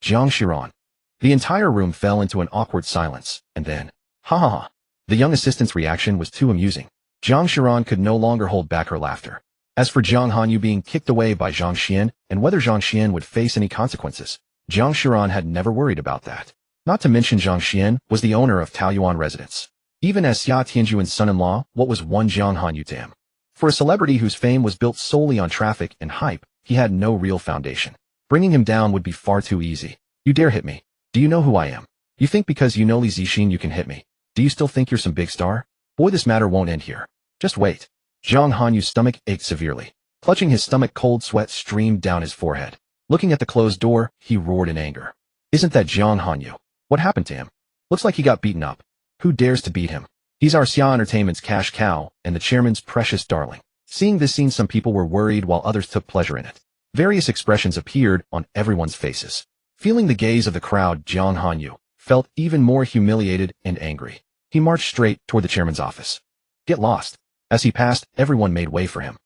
Zhang Xuan. The entire room fell into an awkward silence, and then, ha ha ha. The young assistant's reaction was too amusing. Zhang Xuan could no longer hold back her laughter. As for Zhang Hanyu being kicked away by Zhang Xuan, and whether Zhang Xuan would face any consequences, Zhang Xuan had never worried about that. Not to mention Zhang Xuan was the owner of Taoyuan residence. Even as Xia Tianjuan's son-in-law, what was one Zhang Hanyu to him? For a celebrity whose fame was built solely on traffic and hype, he had no real foundation. Bringing him down would be far too easy. "You dare hit me. Do you know who I am? You think because you know Li Zixin you can hit me? Do you still think you're some big star? Boy, this matter won't end here. Just wait." Zhang Hanyu's stomach ached severely. Clutching his stomach, cold sweat streamed down his forehead. Looking at the closed door, he roared in anger. "Isn't that Zhang Hanyu? What happened to him? Looks like he got beaten up. Who dares to beat him? He's our Xia Entertainment's cash cow and the chairman's precious darling." Seeing this scene, some people were worried while others took pleasure in it. Various expressions appeared on everyone's faces. Feeling the gaze of the crowd, Zhang Hanyu felt even more humiliated and angry. He marched straight toward the chairman's office. "Get lost." As he passed, everyone made way for him.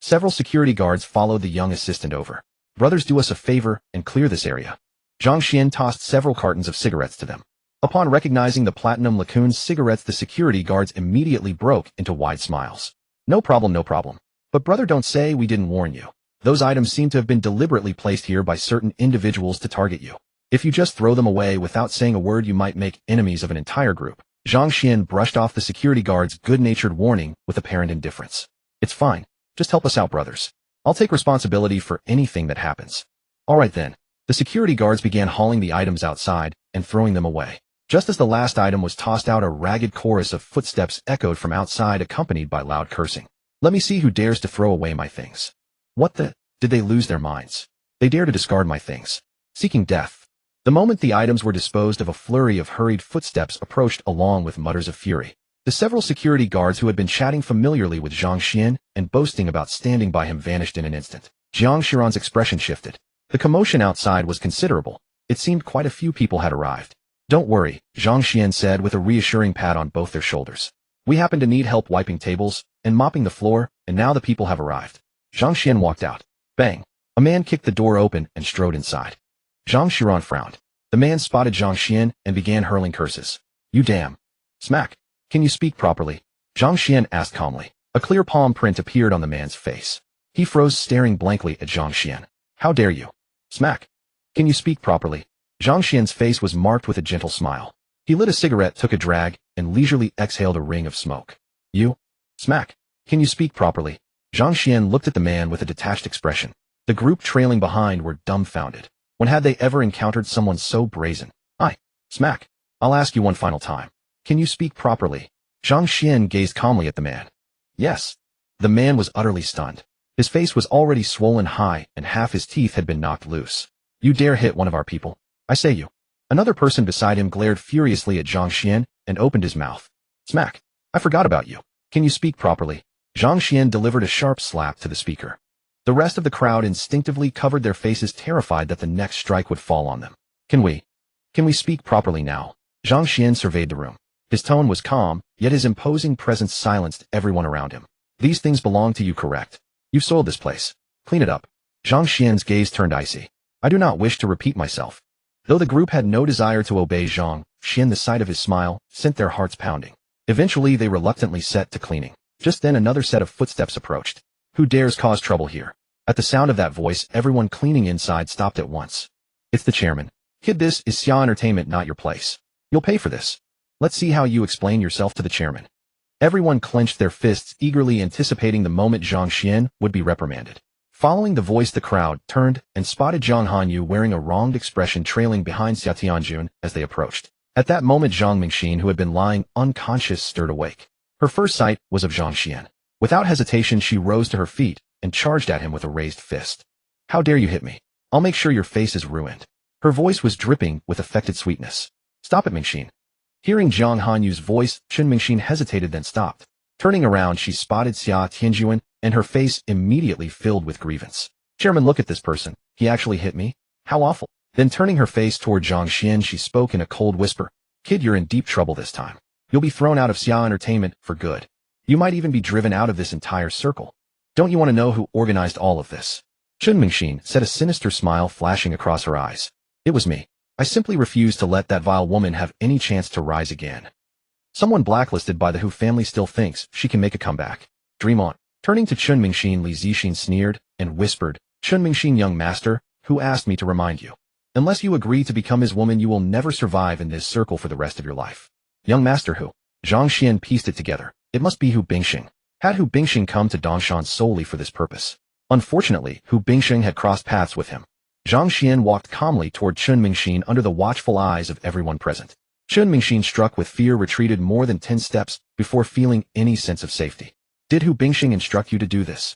Several security guards followed the young assistant over. "Brothers, do us a favor and clear this area." Zhang Xuan tossed several cartons of cigarettes to them. Upon recognizing the platinum laccoon cigarettes, the security guards immediately broke into wide smiles. No problem, no problem. But brother, don't say we didn't warn you. Those items seem to have been deliberately placed here by certain individuals to target you. If you just throw them away without saying a word, you might make enemies of an entire group. Zhang Xuan brushed off the security guard's good-natured warning with apparent indifference. It's fine. Just help us out, brothers. I'll take responsibility for anything that happens. All right then. The security guards began hauling the items outside and throwing them away. Just as the last item was tossed out, a ragged chorus of footsteps echoed from outside, accompanied by loud cursing. Let me see who dares to throw away my things. What the? Did they lose their minds? They dare to discard my things. Seeking death. The moment the items were disposed of, a flurry of hurried footsteps approached along with mutters of fury. The several security guards who had been chatting familiarly with Zhang Xuan and boasting about standing by him vanished in an instant. Zhang Xuan's expression shifted. The commotion outside was considerable. It seemed quite a few people had arrived. Don't worry, Zhang Xuan said with a reassuring pat on both their shoulders. We happen to need help wiping tables and mopping the floor, and now the people have arrived. Zhang Xuan walked out. Bang! A man kicked the door open and strode inside. Zhang Xuan frowned. The man spotted Zhang Xuan and began hurling curses. You damn! Smack! Can you speak properly? Zhang Xuan asked calmly. A clear palm print appeared on the man's face. He froze, staring blankly at Zhang Xuan. How dare you? Smack! Can you speak properly? Zhang Xuan's face was marked with a gentle smile. He lit a cigarette, took a drag, and leisurely exhaled a ring of smoke. You? Smack! Can you speak properly? Zhang Xuan looked at the man with a detached expression. The group trailing behind were dumbfounded. When had they ever encountered someone so brazen? Smack! I'll ask you one final time. Can you speak properly? Zhang Xuan gazed calmly at the man. Yes. The man was utterly stunned. His face was already swollen high, and half his teeth had been knocked loose. You dare hit one of our people? I say you. Another person beside him glared furiously at Zhang Xuan and opened his mouth. Smack! I forgot about you. Can you speak properly? Zhang Xuan delivered a sharp slap to the speaker. The rest of the crowd instinctively covered their faces, terrified that the next strike would fall on them. Can we speak properly now? Zhang Xuan surveyed the room. His tone was calm, yet his imposing presence silenced everyone around him. These things belong to you, correct? You've soiled this place. Clean it up. Zhang Xuan's gaze turned icy. I do not wish to repeat myself. Though the group had no desire to obey Zhang Xuan, the sight of his smile sent their hearts pounding. Eventually they reluctantly set to cleaning. Just then another set of footsteps approached. Who dares cause trouble here? At the sound of that voice, everyone cleaning inside stopped at once. It's the chairman. Kid, this is Xia Entertainment, not your place. You'll pay for this. Let's see how you explain yourself to the chairman. Everyone clenched their fists, eagerly anticipating the moment Zhang Xuan would be reprimanded. Following the voice, the crowd turned and spotted Zhang Hanyu wearing a wronged expression trailing behind Xia Tianjun as they approached. At that moment, Zhang Mingxin, who had been lying unconscious, stirred awake. Her first sight was of Zhang Xuan. Without hesitation, she rose to her feet and charged at him with a raised fist. How dare you hit me? I'll make sure your face is ruined. Her voice was dripping with affected sweetness. Stop it, Mingxin. Hearing Zhang Hanyu's voice, Chen Mingxin hesitated, then stopped. Turning around, she spotted Xia Tianjun, and her face immediately filled with grievance. Chairman, look at this person. He actually hit me? How awful. Then turning her face toward Zhang Xuan, she spoke in a cold whisper. Kid, you're in deep trouble this time. You'll be thrown out of Xia Entertainment for good. You might even be driven out of this entire circle. Don't you want to know who organized all of this? Chen Mingxin said, a sinister smile flashing across her eyes. It was me. I simply refuse to let that vile woman have any chance to rise again. Someone blacklisted by the Hu family still thinks she can make a comeback. Dream on. Turning to Chen Mingxin, Li Zixin sneered and whispered, Chen Mingxin, young master, who asked me to remind you. Unless you agree to become his woman, you will never survive in this circle for the rest of your life. Young master who? Zhang Xuan pieced it together. It must be Hu Bingxing. Had Hu Bingxing come to Dongshan solely for this purpose? Unfortunately, Hu Bingxing had crossed paths with him. Zhang Xuan walked calmly toward Chen Mingxin under the watchful eyes of everyone present. Chen Mingxin, struck with fear, retreated more than 10 steps before feeling any sense of safety. Did Hu Bingxing instruct you to do this?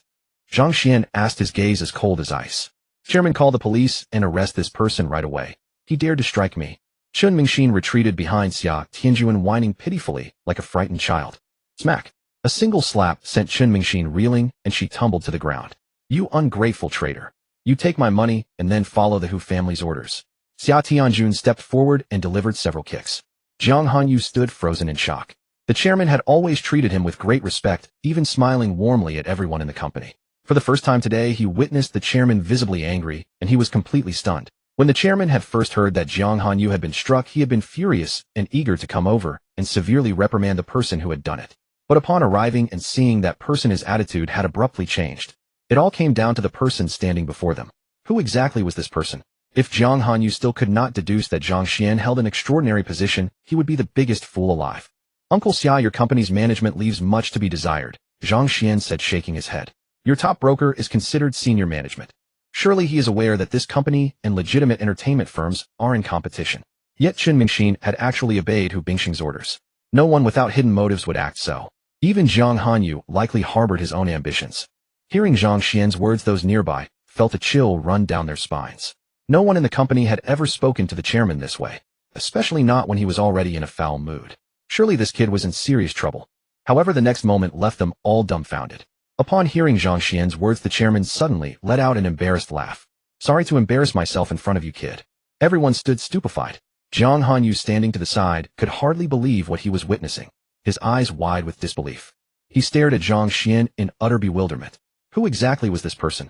Zhang Xuan asked, his gaze as cold as ice. Chairman, call the police and arrest this person right away. He dared to strike me. Chen Mingxin retreated behind Xia Tianjun, whining pitifully like a frightened child. Smack! A single slap sent Chen Mingxin reeling, and she tumbled to the ground. You ungrateful traitor. You take my money and then follow the Hu family's orders. Xia Tianjun stepped forward and delivered several kicks. Zhang Hanyu stood frozen in shock. The chairman had always treated him with great respect, even smiling warmly at everyone in the company. For the first time today, he witnessed the chairman visibly angry, and he was completely stunned. When the chairman had first heard that Zhang Hanyu had been struck, he had been furious and eager to come over and severely reprimand the person who had done it. But upon arriving and seeing that person, his attitude had abruptly changed. It all came down to the person standing before them. Who exactly was this person? If Zhang Hanyu still could not deduce that Zhang Xian held an extraordinary position, he would be the biggest fool alive. Uncle Xia, your company's management leaves much to be desired, Zhang Xian said, shaking his head. Your top broker is considered senior management. Surely he is aware that this company and legitimate entertainment firms are in competition. Yet Chen Mingxin had actually obeyed Hu Bingxing's orders. No one without hidden motives would act so. Even Zhang Hanyu likely harbored his own ambitions. Hearing Zhang Xian's words, those nearby felt a chill run down their spines. No one in the company had ever spoken to the chairman this way, especially not when he was already in a foul mood. Surely this kid was in serious trouble. However, the next moment left them all dumbfounded. Upon hearing Zhang Xian's words, the chairman suddenly let out an embarrassed laugh. Sorry to embarrass myself in front of you, kid. Everyone stood stupefied. Zhang Hanyu, standing to the side, could hardly believe what he was witnessing, his eyes wide with disbelief. He stared at Zhang Xian in utter bewilderment. Who exactly was this person?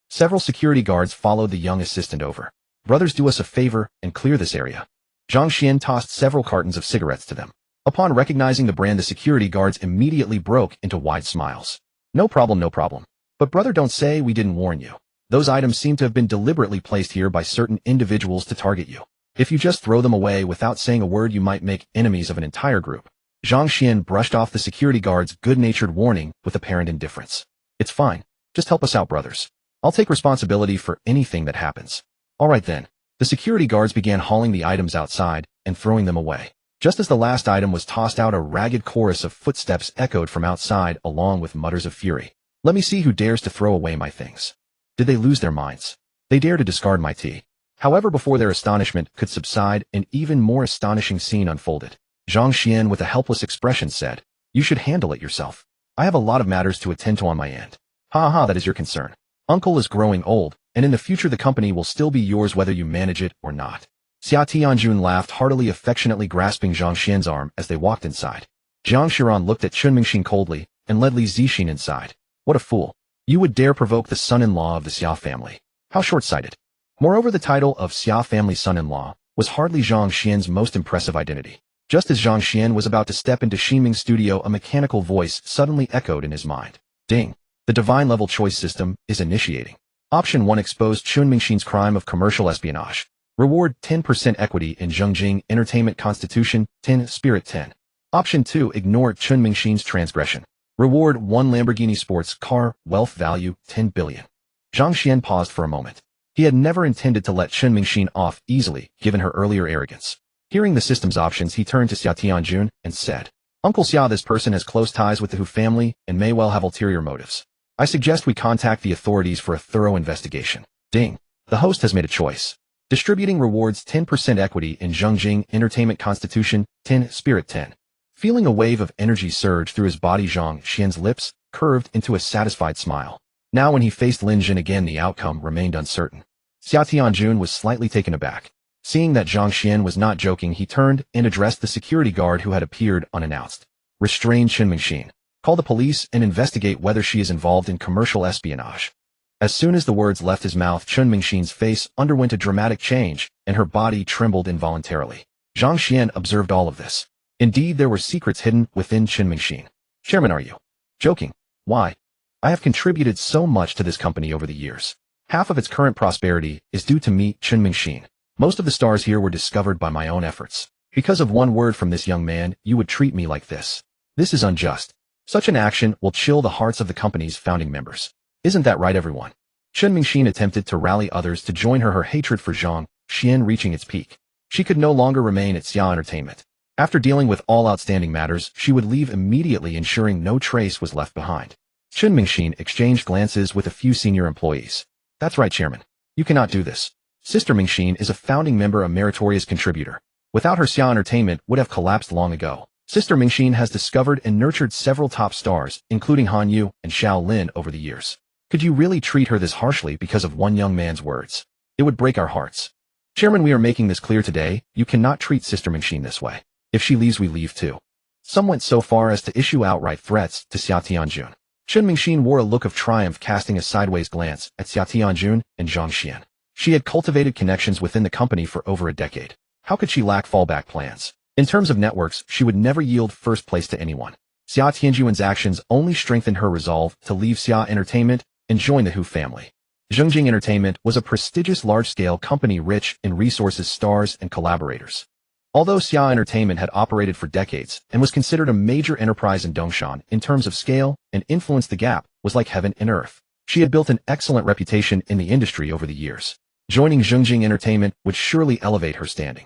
Several security guards followed the young assistant over. Brothers, do us a favor and clear this area. Zhang Xian tossed several cartons of cigarettes to them. Upon recognizing the brand, the security guards immediately broke into wide smiles. No problem, no problem. But brother, don't say we didn't warn you. Those items seem to have been deliberately placed here by certain individuals to target you. If you just throw them away without saying a word, you might make enemies of an entire group. Zhang Xian brushed off the security guard's good-natured warning with apparent indifference. It's fine. Just help us out, brothers. I'll take responsibility for anything that happens. All right then. The security guards began hauling the items outside and throwing them away. Just as the last item was tossed out, a ragged chorus of footsteps echoed from outside, along with mutters of fury. Let me see who dares to throw away my things. Did they lose their minds? They dare to discard my tea. However, before their astonishment could subside, an even more astonishing scene unfolded. Zhang Xian, with a helpless expression, said, You should handle it yourself. I have a lot of matters to attend to on my end. Ha ha, that is your concern. Uncle is growing old, and in the future the company will still be yours whether you manage it or not. Xia Tianjun laughed heartily, affectionately grasping Zhang Xian's arm as they walked inside. Jiang Shiran looked at Chen Mingxin coldly and led Li Zixin inside. What a fool. You would dare provoke the son-in-law of the Xia family. How short-sighted. Moreover, the title of Xia family son-in-law was hardly Zhang Xian's most impressive identity. Just as Zhang Xian was about to step into Ximing's studio, a mechanical voice suddenly echoed in his mind. Ding. The divine level choice system is initiating. Option 1. Expose Chen Mingxin's crime of commercial espionage. Reward 10% equity in Zhengjing Entertainment Constitution, 10 Spirit 10. Option 2. Ignore Chen Mingxin's transgression. Reward 1 Lamborghini sports car, wealth value 10 billion. Zhang Xian paused for a moment. He had never intended to let Chen Mingxin off easily, given her earlier arrogance. Hearing the system's options, he turned to Xia Tianjun and said, Uncle Xia, this person has close ties with the Hu family and may well have ulterior motives. I suggest we contact the authorities for a thorough investigation. Ding. The host has made a choice. Distributing rewards 10% equity in Zhengjing Entertainment Constitution, 10 Spirit 10. Feeling a wave of energy surge through his body, Zhang Xian's lips curved into a satisfied smile. Now when he faced Lin Jin again, the outcome remained uncertain. Xia Tianjun was slightly taken aback. Seeing that Zhang Xian was not joking, he turned and addressed the security guard who had appeared unannounced. Restrain Chen Mingxin. Call the police and investigate whether she is involved in commercial espionage. As soon as the words left his mouth, Chen Mingxin's face underwent a dramatic change, and her body trembled involuntarily. Zhang Xian observed all of this. Indeed, there were secrets hidden within Chen Mingxin. Chairman, are you joking? Why? I have contributed so much to this company over the years. Half of its current prosperity is due to me, Chen Mingxin. Most of the stars here were discovered by my own efforts. Because of one word from this young man, you would treat me like this. This is unjust. Such an action will chill the hearts of the company's founding members. Isn't that right, everyone? Chen Mingxin attempted to rally others to join her. Her hatred for Zhang Xian reaching its peak. She could no longer remain at Xia Entertainment. After dealing with all outstanding matters, she would leave immediately, ensuring no trace was left behind. Chen Mingxin exchanged glances with a few senior employees. That's right, Chairman. You cannot do this. Sister Mingxin is a founding member, a meritorious contributor. Without her, Xia Entertainment would have collapsed long ago. Sister Mingxin has discovered and nurtured several top stars, including Han Yu and Xiao Lin, over the years. Could you really treat her this harshly because of one young man's words? It would break our hearts. Chairman, we are making this clear today. You cannot treat Sister Mingxin this way. If she leaves, we leave too. Some went so far as to issue outright threats to Xia Tianjun. Chen Mingxin wore a look of triumph, casting a sideways glance at Xia Tianjun and Zhang Xian. She had cultivated connections within the company for over a decade. How could she lack fallback plans? In terms of networks, she would never yield first place to anyone. Xia Tianjun's actions only strengthened her resolve to leave Xia Entertainment and join the Hu family. Zhang Entertainment was a prestigious large-scale company rich in resources, stars, and collaborators. Although Xia Entertainment had operated for decades and was considered a major enterprise in Dongshan in terms of scale and influence, the gap was like heaven and earth. She had built an excellent reputation in the industry over the years. Joining Zhang Entertainment would surely elevate her standing.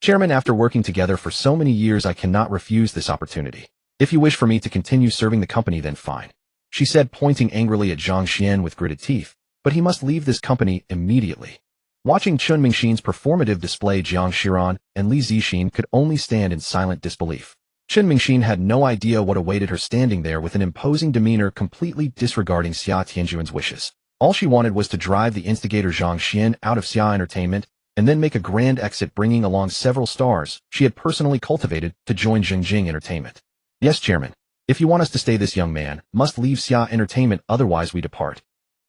Chairman, after working together for so many years, I cannot refuse this opportunity. If you wish for me to continue serving the company, then fine, she said, pointing angrily at Zhang Xuan with gritted teeth. But he must leave this company immediately. Watching Chun Mingxin's performative display, Zhang Xuan and Li Zixin could only stand in silent disbelief. Chun Mingxin had no idea what awaited her, standing there with an imposing demeanor, completely disregarding Xia Tianjuan's wishes. All she wanted was to drive the instigator Zhang Xuan out of Xia Entertainment and then make a grand exit, bringing along several stars she had personally cultivated to join Zhang Entertainment. Yes, Chairman. If you want us to stay, this young man must leave Xia Entertainment, otherwise we depart.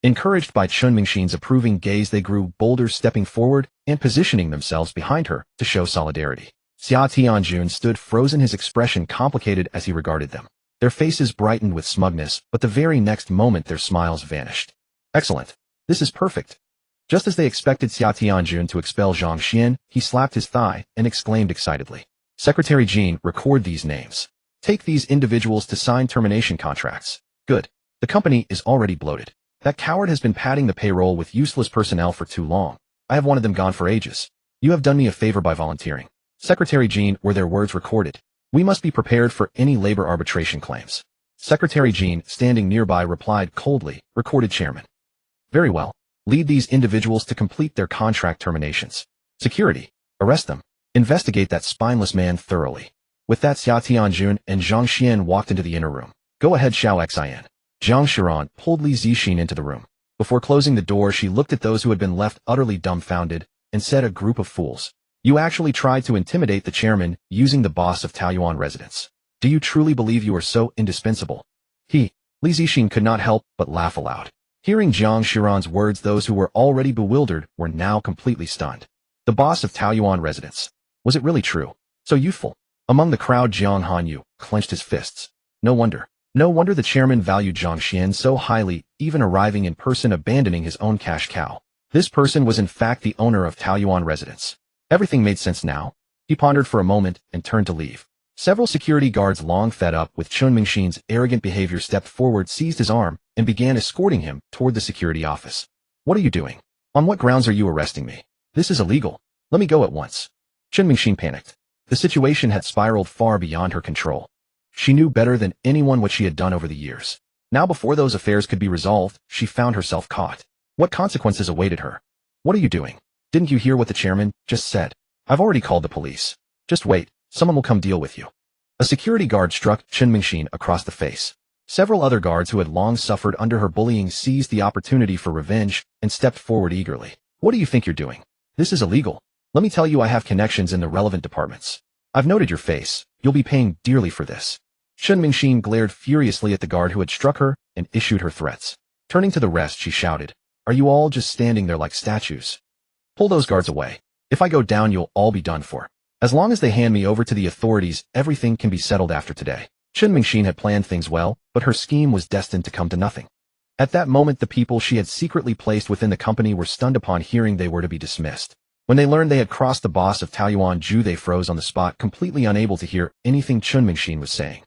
Encouraged by Chun Mingxin's approving gaze, they grew bolder, stepping forward and positioning themselves behind her to show solidarity. Xia Tianjun stood frozen, his expression complicated as he regarded them. Their faces brightened with smugness, but the very next moment their smiles vanished. Excellent. This is perfect. Just as they expected Xia Tianjun to expel Zhang Xuan, he slapped his thigh and exclaimed excitedly, "Secretary Jean, record these names. Take these individuals to sign termination contracts." Good. The company is already bloated. That coward has been padding the payroll with useless personnel for too long. I have wanted them gone for ages. You have done me a favor by volunteering. Secretary Jean, were their words recorded? We must be prepared for any labor arbitration claims. Secretary Jean, standing nearby, replied coldly, "Recorded, Chairman." Very well. Lead these individuals to complete their contract terminations. Security. Arrest them. Investigate that spineless man thoroughly. With that, Xia Tianjun and Zhang Xuan walked into the inner room. Go ahead, Xiao Xian. Zhang Xuan pulled Li Zixin into the room. Before closing the door, she looked at those who had been left utterly dumbfounded and said, "A group of fools. You actually tried to intimidate the chairman using the boss of Taoyuan residence. Do you truly believe you are so indispensable?" Li Zixin could not help but laugh aloud. Hearing Zhang Xuan's words, those who were already bewildered were now completely stunned. The boss of Taoyuan residence. Was it really true? So youthful? Among the crowd, Jiang Hanyu clenched his fists. No wonder the chairman valued Zhang Xuan so highly, even arriving in person, abandoning his own cash cow. This person was in fact the owner of Taoyuan residence. Everything made sense now. He pondered for a moment and turned to leave. Several security guards, long fed up with Chun Mingxin's arrogant behavior, stepped forward, seized his arm, and began escorting him toward the security office. What are you doing? On what grounds are you arresting me? This is illegal. Let me go at once. Chun Mingxin panicked. The situation had spiraled far beyond her control. She knew better than anyone what she had done over the years. Now, before those affairs could be resolved, she found herself caught. What consequences awaited her? What are you doing? Didn't you hear what the chairman just said? I've already called the police. Just wait, someone will come deal with you. A security guard struck Chun Mingxin across the face. Several other guards who had long suffered under her bullying seized the opportunity for revenge and stepped forward eagerly. What do you think you're doing? This is illegal. Let me tell you, I have connections in the relevant departments. I've noted your face. You'll be paying dearly for this. Chun Mingxin glared furiously at the guard who had struck her and issued her threats. Turning to the rest, she shouted, "Are you all just standing there like statues? Pull those guards away. If I go down, you'll all be done for. As long as they hand me over to the authorities, everything can be settled after today." Chun Mingxin had planned things well, but her scheme was destined to come to nothing. At that moment, the people she had secretly placed within the company were stunned upon hearing they were to be dismissed. When they learned they had crossed the boss of Taoyuan Ju, they froze on the spot, completely unable to hear anything Chun Mingxin was saying.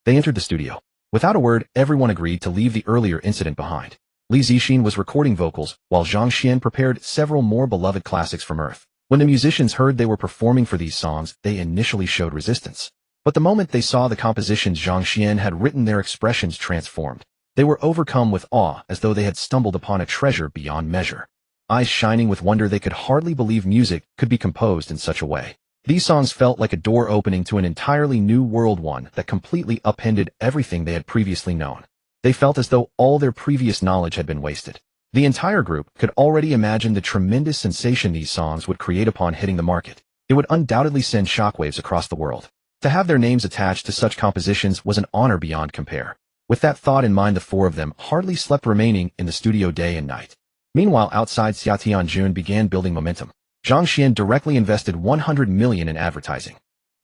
They entered the studio. Without a word, everyone agreed to leave the earlier incident behind. Li Zixin was recording vocals, while Zhang Xuan prepared several more beloved classics from Earth. When the musicians heard they were performing for these songs, they initially showed resistance. But the moment they saw the compositions Zhang Xuan had written, their expressions transformed. They were overcome with awe, as though they had stumbled upon a treasure beyond measure. Eyes shining with wonder, they could hardly believe music could be composed in such a way. These songs felt like a door opening to an entirely new world, one that completely upended everything they had previously known. They felt as though all their previous knowledge had been wasted. The entire group could already imagine the tremendous sensation these songs would create upon hitting the market. It would undoubtedly send shockwaves across the world. To have their names attached to such compositions was an honor beyond compare. With that thought in mind, the four of them hardly slept, remaining in the studio day and night. Meanwhile, outside, Xia Tianjun began building momentum. Zhang Xuan directly invested 100 million in advertising.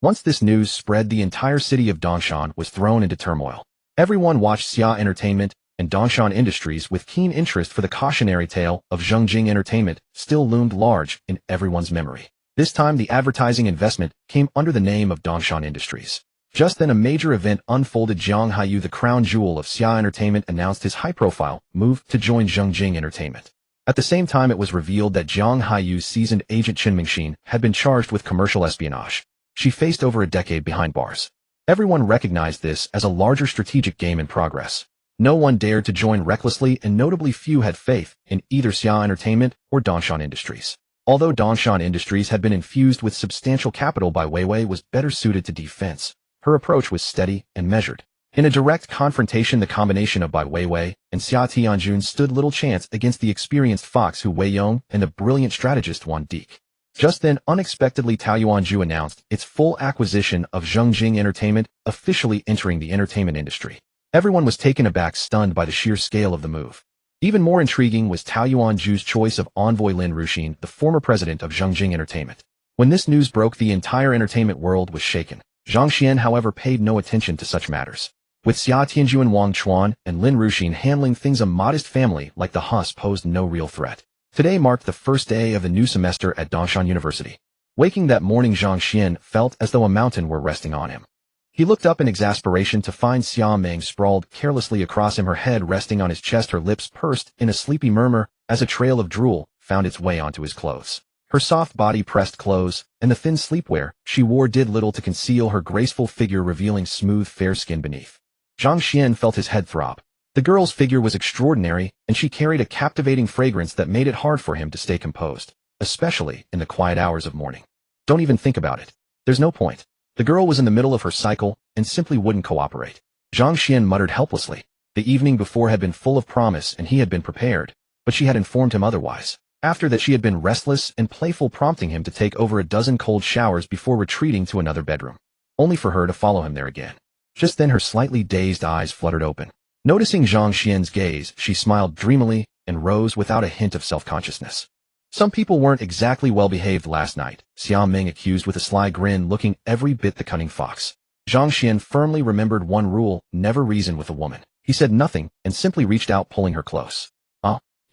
Once this news spread, the entire city of Dongshan was thrown into turmoil. Everyone watched Xia Entertainment and Dongshan Industries, with keen interest for the cautionary tale of Zhang Entertainment, still loomed large in everyone's memory. This time the advertising investment came under the name of Dongshan Industries. Just then a major event unfolded. Zhang Haiyu, the crown jewel of Xia Entertainment, announced his high-profile move to join Zhang Entertainment. At the same time, it was revealed that Zhang Haiyu's seasoned agent Chen Mingxin had been charged with commercial espionage. She faced over a decade behind bars. Everyone recognized this as a larger strategic game in progress. No one dared to join recklessly, and notably few had faith in either Xia Entertainment or Dongshan Industries. Although Dongshan Industries had been infused with substantial capital by Weiwei was better suited to defense, her approach was steady and measured. In a direct confrontation, the combination of Bai Weiwei and Xia Tianjun stood little chance against the experienced fox Hu Weiyong and the brilliant strategist Wan Deke. Just then, unexpectedly, Taoyuanju announced its full acquisition of Zhang Entertainment, officially entering the entertainment industry. Everyone was taken aback, stunned by the sheer scale of the move. Even more intriguing was Taoyuanju's choice of envoy Lin Ruxin, the former president of Zhang Entertainment. When this news broke, the entire entertainment world was shaken. Zhang Xuan, however, paid no attention to such matters. With Xia Tianjun, Wang Chuan, and Lin Ruxin handling things, a modest family like the Hus posed no real threat. Today marked the first day of the new semester at Dongshan University. Waking that morning, Zhang Xuan felt as though a mountain were resting on him. He looked up in exasperation to find Xia Meng sprawled carelessly across him, her head resting on his chest, her lips pursed in a sleepy murmur as a trail of drool found its way onto his clothes. Her soft body pressed close, and the thin sleepwear she wore did little to conceal her graceful figure, revealing smooth, fair skin beneath. Zhang Xuan felt his head throb. The girl's figure was extraordinary, and she carried a captivating fragrance that made it hard for him to stay composed, especially in the quiet hours of morning. Don't even think about it. There's no point. The girl was in the middle of her cycle and simply wouldn't cooperate. Zhang Xuan muttered helplessly. The evening before had been full of promise, and he had been prepared, but she had informed him otherwise. After that, she had been restless and playful, prompting him to take over a dozen cold showers before retreating to another bedroom, only for her to follow him there again. Just then her slightly dazed eyes fluttered open. Noticing Zhang Xuan's gaze, she smiled dreamily and rose without a hint of self-consciousness. Some people weren't exactly well-behaved last night, Xia Meng accused with a sly grin, looking every bit the cunning fox. Zhang Xuan firmly remembered one rule: never reason with a woman. He said nothing and simply reached out, pulling her close.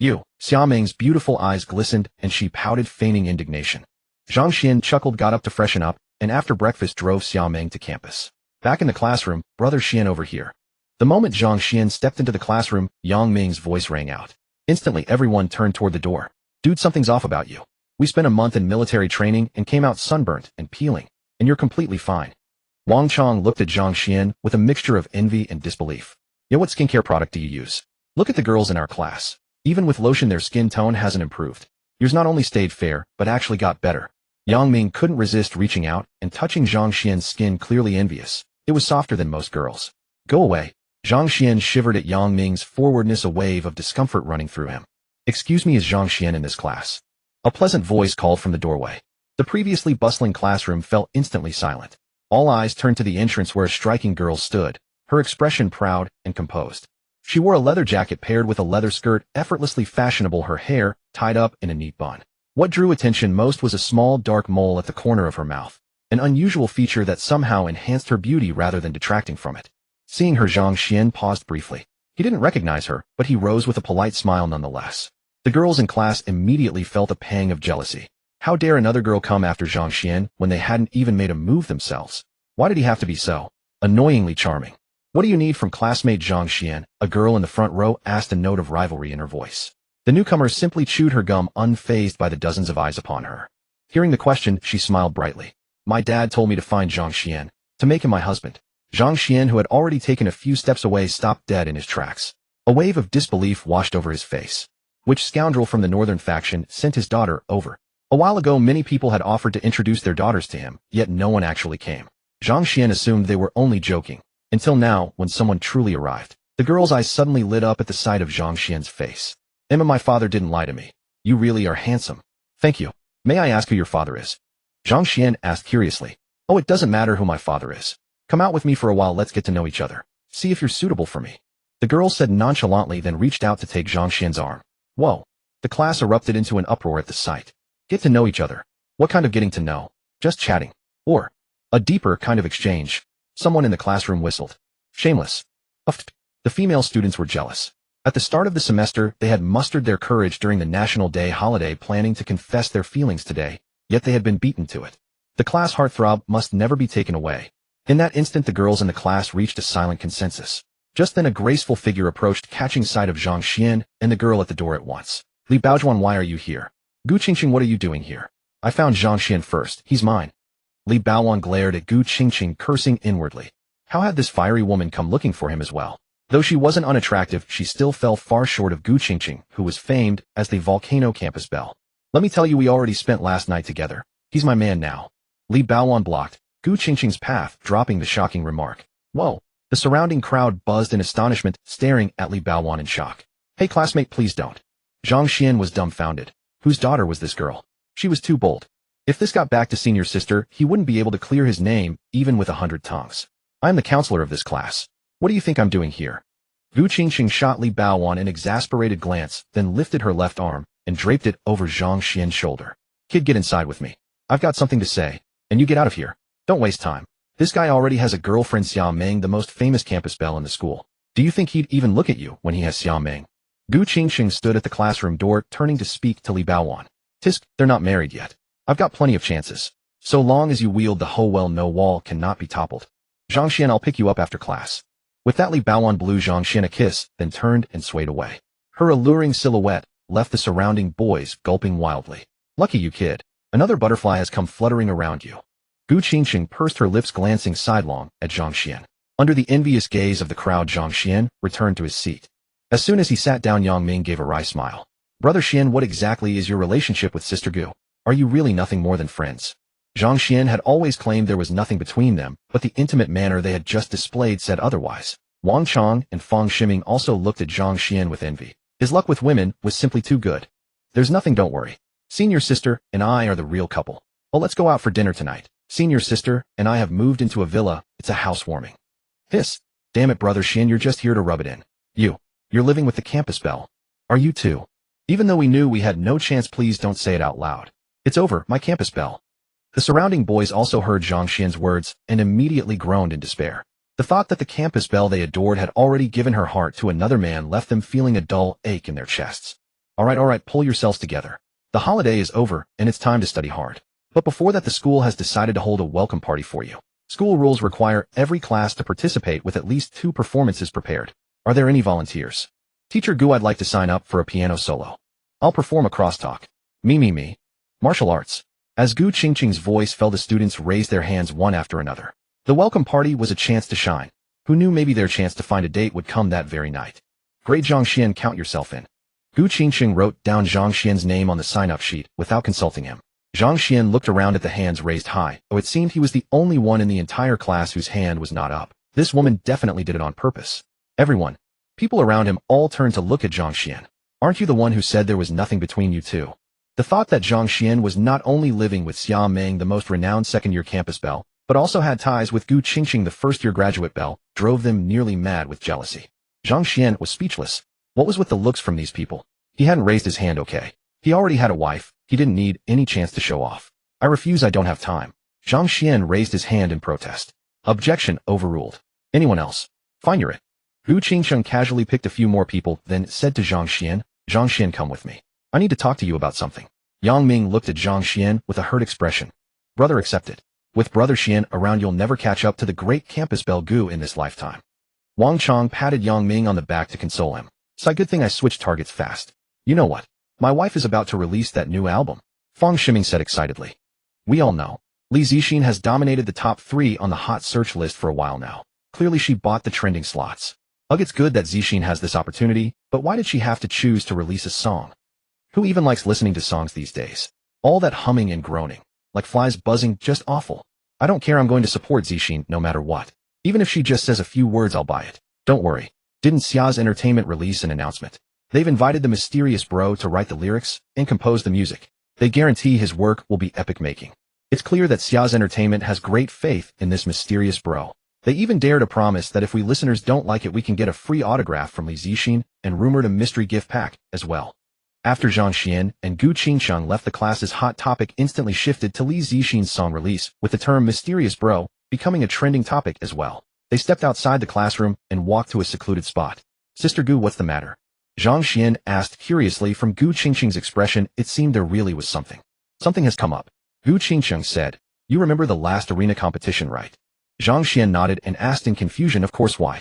You. Xia Meng's beautiful eyes glistened, and she pouted, feigning indignation. Zhang Xuan chuckled, got up to freshen up, and after breakfast drove Xia Meng to campus. Back in the classroom, brother Xian over here. The moment Zhang Xuan stepped into the classroom, Yang Ming's voice rang out. Instantly everyone turned toward the door. Dude, something's off about you. We spent a month in military training and came out sunburnt and peeling, and you're completely fine. Wang Chong looked at Zhang Xuan with a mixture of envy and disbelief. Yeah, what skincare product do you use? Look at the girls in our class. Even with lotion, their skin tone hasn't improved. Yours not only stayed fair, but actually got better. Yang Ming couldn't resist reaching out and touching Zhang Xuan's skin, clearly envious. It was softer than most girls. Go away. Zhang Xuan shivered at Yang Ming's forwardness, a wave of discomfort running through him. Excuse me, is Zhang Xuan in this class? A pleasant voice called from the doorway. The previously bustling classroom fell instantly silent. All eyes turned to the entrance, where a striking girl stood, her expression proud and composed. She wore a leather jacket paired with a leather skirt, effortlessly fashionable, her hair tied up in a neat bun. What drew attention most was a small dark mole at the corner of her mouth, an unusual feature that somehow enhanced her beauty rather than detracting from it. Seeing her, Zhang Xuan paused briefly. He didn't recognize her, but he rose with a polite smile nonetheless. The girls in class immediately felt a pang of jealousy. How dare another girl come after Zhang Xuan when they hadn't even made a move themselves? Why did he have to be so annoyingly charming? What do you need from classmate Zhang Xuan? A girl in the front row asked, a note of rivalry in her voice. The newcomer simply chewed her gum, unfazed by the dozens of eyes upon her. Hearing the question, she smiled brightly. My dad told me to find Zhang Xuan, to make him my husband. Zhang Xuan, who had already taken a few steps away, stopped dead in his tracks. A wave of disbelief washed over his face. Which scoundrel from the northern faction sent his daughter over? A while ago, many people had offered to introduce their daughters to him, yet no one actually came. Zhang Xuan assumed they were only joking. Until now, when someone truly arrived. The girl's eyes suddenly lit up at the sight of Zhang Xuan's face. Emma, my father didn't lie to me. You really are handsome. Thank you. May I ask who your father is? Zhang Xuan asked curiously. Oh, it doesn't matter who my father is. Come out with me for a while, let's get to know each other. See if you're suitable for me. The girl said nonchalantly, then reached out to take Zhang Xuan's arm. Whoa. The class erupted into an uproar at the sight. Get to know each other. What kind of getting to know? Just chatting. Or a deeper kind of exchange. Someone in the classroom whistled. Shameless. Uffed. The female students were jealous. At the start of the semester, they had mustered their courage during the National Day holiday planning to confess their feelings today, yet they had been beaten to it. The class heartthrob must never be taken away. In that instant the girls in the class reached a silent consensus. Just then a graceful figure approached, catching sight of Zhang Xuan and the girl at the door at once. Li Baozhuan, why are you here? Gu Qingqing, what are you doing here? I found Zhang Xuan first, he's mine. Li Baowan glared at Gu Qingqing, cursing inwardly. How had this fiery woman come looking for him as well? Though she wasn't unattractive, she still fell far short of Gu Qingqing, who was famed as the volcano campus belle. Let me tell you, we already spent last night together. He's my man now. Li Baowan blocked Gu Qingqing's path, dropping the shocking remark. Whoa! The surrounding crowd buzzed in astonishment, staring at Li Baowan in shock. Hey classmate, please don't. Zhang Xuan was dumbfounded. Whose daughter was this girl? She was too bold. If this got back to senior sister, he wouldn't be able to clear his name, even with 100 tongues. I'm the counselor of this class. What do you think I'm doing here? Gu Qingqing shot Li Baowan an exasperated glance, then lifted her left arm and draped it over Zhang Xuan's shoulder. Kid, get inside with me. I've got something to say. And you get out of here. Don't waste time. This guy already has a girlfriend, Xia Meng, the most famous campus belle in the school. Do you think he'd even look at you when he has Xia Meng? Gu Qingqing stood at the classroom door, turning to speak to Li Baowan. Tisk, they're not married yet. I've got plenty of chances. So long as you wield the hoe well, no wall cannot be toppled. Zhang Xuan, I'll pick you up after class. With that, Li Baowan blew Zhang Xuan a kiss, then turned and swayed away. Her alluring silhouette left the surrounding boys gulping wildly. Lucky you, kid. Another butterfly has come fluttering around you. Gu Qingqing pursed her lips, glancing sidelong at Zhang Xuan. Under the envious gaze of the crowd, Zhang Xuan returned to his seat. As soon as he sat down, Yang Ming gave a wry smile. Brother Xuan, what exactly is your relationship with Sister Gu? Are you really nothing more than friends? Zhang Xuan had always claimed there was nothing between them, but the intimate manner they had just displayed said otherwise. Wang Chong and Fang Ximing also looked at Zhang Xuan with envy. His luck with women was simply too good. There's nothing, don't worry. Senior sister and I are the real couple. Oh, let's go out for dinner tonight. Senior sister and I have moved into a villa. It's a housewarming. Hiss. Damn it, Brother Xuan, you're just here to rub it in. You're living with the campus belle. Are you too? Even though we knew we had no chance, please don't say it out loud. It's over, my campus belle. The surrounding boys also heard Zhang Xuan's words and immediately groaned in despair. The thought that the campus belle they adored had already given her heart to another man left them feeling a dull ache in their chests. All right, pull yourselves together. The holiday is over, and it's time to study hard. But before that, the school has decided to hold a welcome party for you. School rules require every class to participate with at least 2 performances prepared. Are there any volunteers? Teacher Gu, I'd like to sign up for a piano solo. I'll perform a crosstalk. Me. Martial arts. As Gu Qingqing's voice fell, the students raised their hands one after another. The welcome party was a chance to shine. Who knew, maybe their chance to find a date would come that very night. Great, Zhang Xuan, count yourself in. Gu Qingqing wrote down Zhang Xuan's name on the sign-up sheet without consulting him. Zhang Xuan looked around at the hands raised high, though it seemed he was the only one in the entire class whose hand was not up. This woman definitely did it on purpose. Everyone, people around him, all turned to look at Zhang Xuan. Aren't you the one who said there was nothing between you two? The thought that Zhang Xuan was not only living with Xia Meng, the most renowned second-year campus belle, but also had ties with Gu Qingqing, the first-year graduate belle, drove them nearly mad with jealousy. Zhang Xuan was speechless. What was with the looks from these people? He hadn't raised his hand, okay. He already had a wife. He didn't need any chance to show off. I refuse, I don't have time. Zhang Xuan raised his hand in protest. Objection overruled. Anyone else? Fine, you're it. Gu Qingqing casually picked a few more people, then said to Zhang Xuan, come with me. I need to talk to you about something. Yang Ming looked at Zhang Xuan with a hurt expression. Brother, accepted. With Brother Xuan around, you'll never catch up to the great campus belle Gu in this lifetime. Wang Chong patted Yang Ming on the back to console him. It's a good thing I switched targets fast. You know what? My wife is about to release that new album. Fang Ximing said excitedly. We all know. Li Zixin has dominated the top 3 on the hot search list for a while now. Clearly she bought the trending slots. Ugh, it's good that Zixin has this opportunity, but why did she have to choose to release a song? Who even likes listening to songs these days? All that humming and groaning. Like flies buzzing, just awful. I don't care, I'm going to support Zixin no matter what. Even if she just says a few words, I'll buy it. Don't worry. Didn't Xia's Entertainment release an announcement? They've invited the mysterious bro to write the lyrics and compose the music. They guarantee his work will be epic-making. It's clear that Xia's Entertainment has great faith in this mysterious bro. They even dare to promise that if we listeners don't like it, we can get a free autograph from Li Zixin and rumored a mystery gift pack as well. After Zhang Xuan and Gu Qingqing left, the class's hot topic instantly shifted to Li Zixin's song release, with the term mysterious bro becoming a trending topic as well. They stepped outside the classroom and walked to a secluded spot. Sister Gu, what's the matter? Zhang Xuan asked curiously. From Gu Qingqing's expression, it seemed there really was something. Something has come up. Gu Qingqing said, "You remember the last arena competition, right?" Zhang Xuan nodded and asked in confusion, "Of course, why?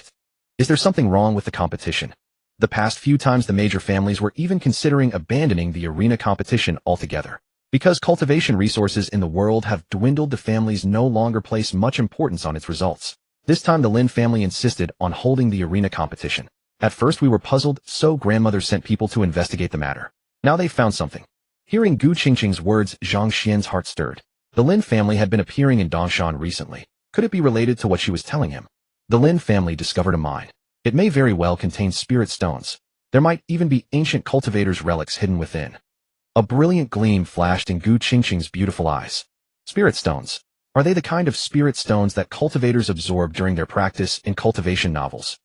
Is there something wrong with the competition?" The past few times the major families were even considering abandoning the arena competition altogether. Because cultivation resources in the world have dwindled, the families no longer place much importance on its results. This time the Lin family insisted on holding the arena competition. At first we were puzzled, so grandmother sent people to investigate the matter. Now they found something. Hearing Gu Qingqing's words, Zhang Xian's heart stirred. The Lin family had been appearing in Dongshan recently. Could it be related to what she was telling him? The Lin family discovered a mine. It may very well contain spirit stones. There might even be ancient cultivators' relics hidden within. A brilliant gleam flashed in Gu Qingqing's beautiful eyes. Spirit stones. Are they the kind of spirit stones that cultivators absorb during their practice in cultivation novels?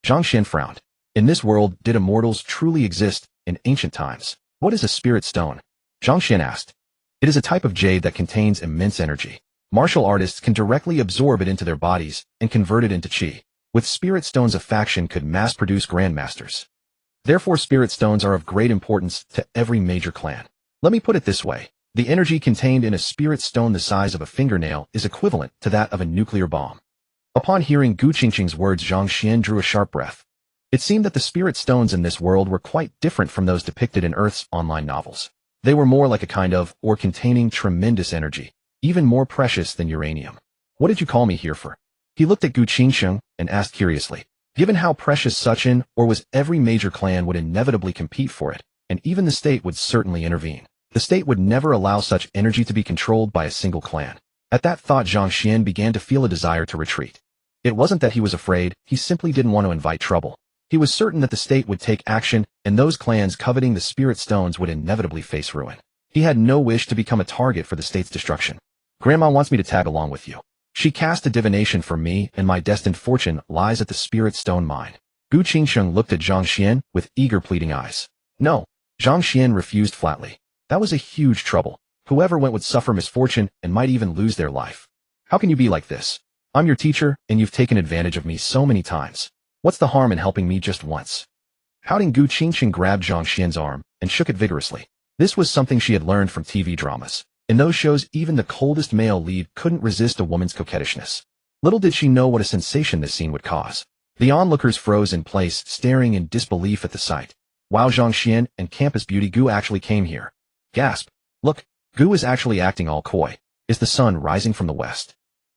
Zhang Xian frowned. In this world, did immortals truly exist in ancient times? What is a spirit stone? Zhang Xian asked. It is a type of jade that contains immense energy. Martial artists can directly absorb it into their bodies and convert it into qi. With spirit stones, a faction could mass-produce grandmasters. Therefore, spirit stones are of great importance to every major clan. Let me put it this way. The energy contained in a spirit stone the size of a fingernail is equivalent to that of a nuclear bomb. Upon hearing Gu Qingqing's words, Zhang Xian drew a sharp breath. It seemed that the spirit stones in this world were quite different from those depicted in Earth's online novels. They were more like a kind of, or containing tremendous energy, even more precious than uranium. What did you call me here for? He looked at Gu Qingqing and asked curiously. Given how precious such an, or was every major clan would inevitably compete for it, and even the state would certainly intervene. The state would never allow such energy to be controlled by a single clan. At that thought, Zhang Xian began to feel a desire to retreat. It wasn't that he was afraid, he simply didn't want to invite trouble. He was certain that the state would take action, and those clans coveting the spirit stones would inevitably face ruin. He had no wish to become a target for the state's destruction. Grandma wants me to tag along with you. She cast a divination for me, and my destined fortune lies at the spirit stone mine. Gu Qingqing looked at Zhang Xian with eager pleading eyes. No. Zhang Xian refused flatly. That was a huge trouble. Whoever went would suffer misfortune and might even lose their life. How can you be like this? I'm your teacher, and you've taken advantage of me so many times. What's the harm in helping me just once? Pouting, Gu Qingqing grabbed Zhang Xian's arm and shook it vigorously. This was something she had learned from TV dramas. In those shows, even the coldest male lead couldn't resist a woman's coquettishness. Little did she know what a sensation this scene would cause. The onlookers froze in place, staring in disbelief at the sight. Wow, Zhang Xian and campus beauty Gu actually came here. Gasp. Look, Gu is actually acting all coy. Is the sun rising from the west?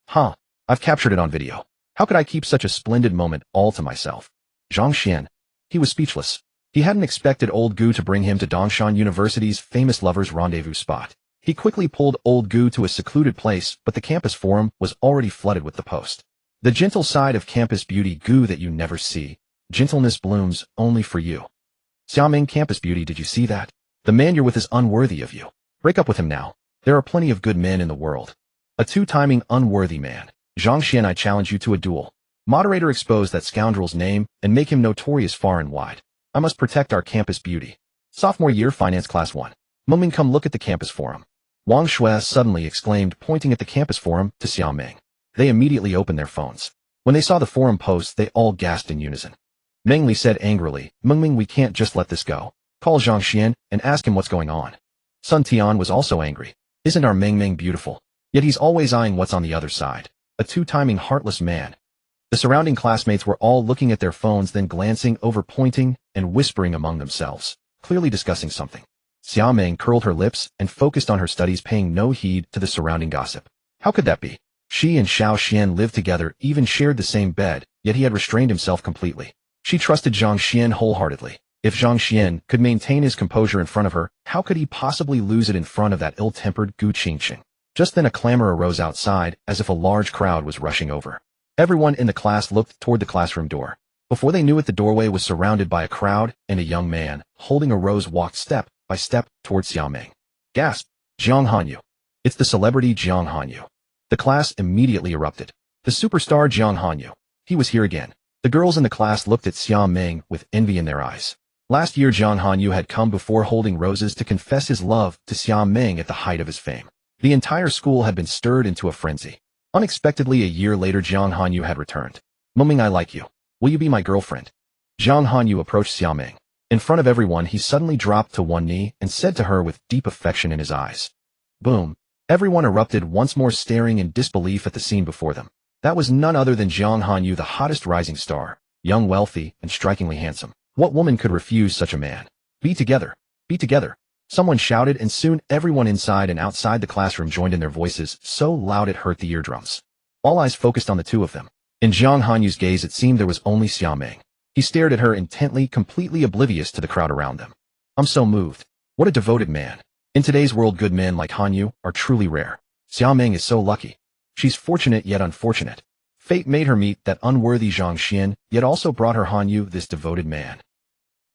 Huh. I've captured it on video. How could I keep such a splendid moment all to myself? Zhang Xian. He was speechless. He hadn't expected old Gu to bring him to Dongshan University's famous lovers' rendezvous spot. He quickly pulled old Gu to a secluded place, but the campus forum was already flooded with the post. The gentle side of campus beauty Gu that you never see. Gentleness blooms only for you. Xiaoming, campus beauty, did you see that? The man you're with is unworthy of you. Break up with him now. There are plenty of good men in the world. A two-timing unworthy man. Zhang Xian, I challenge you to a duel. Moderator, expose that scoundrel's name and make him notorious far and wide. I must protect our campus beauty. Sophomore year, finance class 1. Mengming, come look at the campus forum. Wang Shui suddenly exclaimed, pointing at the campus forum to Xiaoming. They immediately opened their phones. When they saw the forum post, they all gasped in unison. Meng Li said angrily, Mengming, we can't just let this go. Call Zhang Xian and ask him what's going on. Sun Tian was also angry. Isn't our Mengming beautiful? Yet he's always eyeing what's on the other side. A two-timing heartless man. The surrounding classmates were all looking at their phones, then glancing over, pointing and whispering among themselves, clearly discussing something. Xiaoming curled her lips and focused on her studies, paying no heed to the surrounding gossip. How could that be? She and Xiao Xian lived together, even shared the same bed, yet he had restrained himself completely. She trusted Zhang Xian wholeheartedly. If Zhang Xian could maintain his composure in front of her, how could he possibly lose it in front of that ill-tempered Gu Qingqing? Just then a clamor arose outside, as if a large crowd was rushing over. Everyone in the class looked toward the classroom door. Before they knew it, the doorway was surrounded by a crowd, and a young man, holding a rose, walked step by step towards Xiaoming. Gasp! Jiang Hanyu. It's the celebrity Jiang Hanyu. The class immediately erupted. The superstar Jiang Hanyu. He was here again. The girls in the class looked at Xiaoming with envy in their eyes. Last year, Jiang Hanyu had come before holding roses to confess his love to Xiaoming at the height of his fame. The entire school had been stirred into a frenzy. Unexpectedly, a year later, Jiang Hanyu had returned. Mengming, I like you. Will you be my girlfriend? Jiang Hanyu approached Xiaoming. In front of everyone, he suddenly dropped to one knee and said to her with deep affection in his eyes. Boom. Everyone erupted once more, staring in disbelief at the scene before them. That was none other than Zhang Hanyu, the hottest rising star, young, wealthy, and strikingly handsome. What woman could refuse such a man? Be together. Be together. Someone shouted, and soon everyone inside and outside the classroom joined in, their voices so loud it hurt the eardrums. All eyes focused on the two of them. In Zhang Hanyu's gaze, it seemed there was only Xiaoming. He stared at her intently, completely oblivious to the crowd around them. I'm so moved. What a devoted man. In today's world, good men like Hanyu are truly rare. Xiaoming is so lucky. She's fortunate yet unfortunate. Fate made her meet that unworthy Zhang Xuan, yet also brought her Hanyu, this devoted man.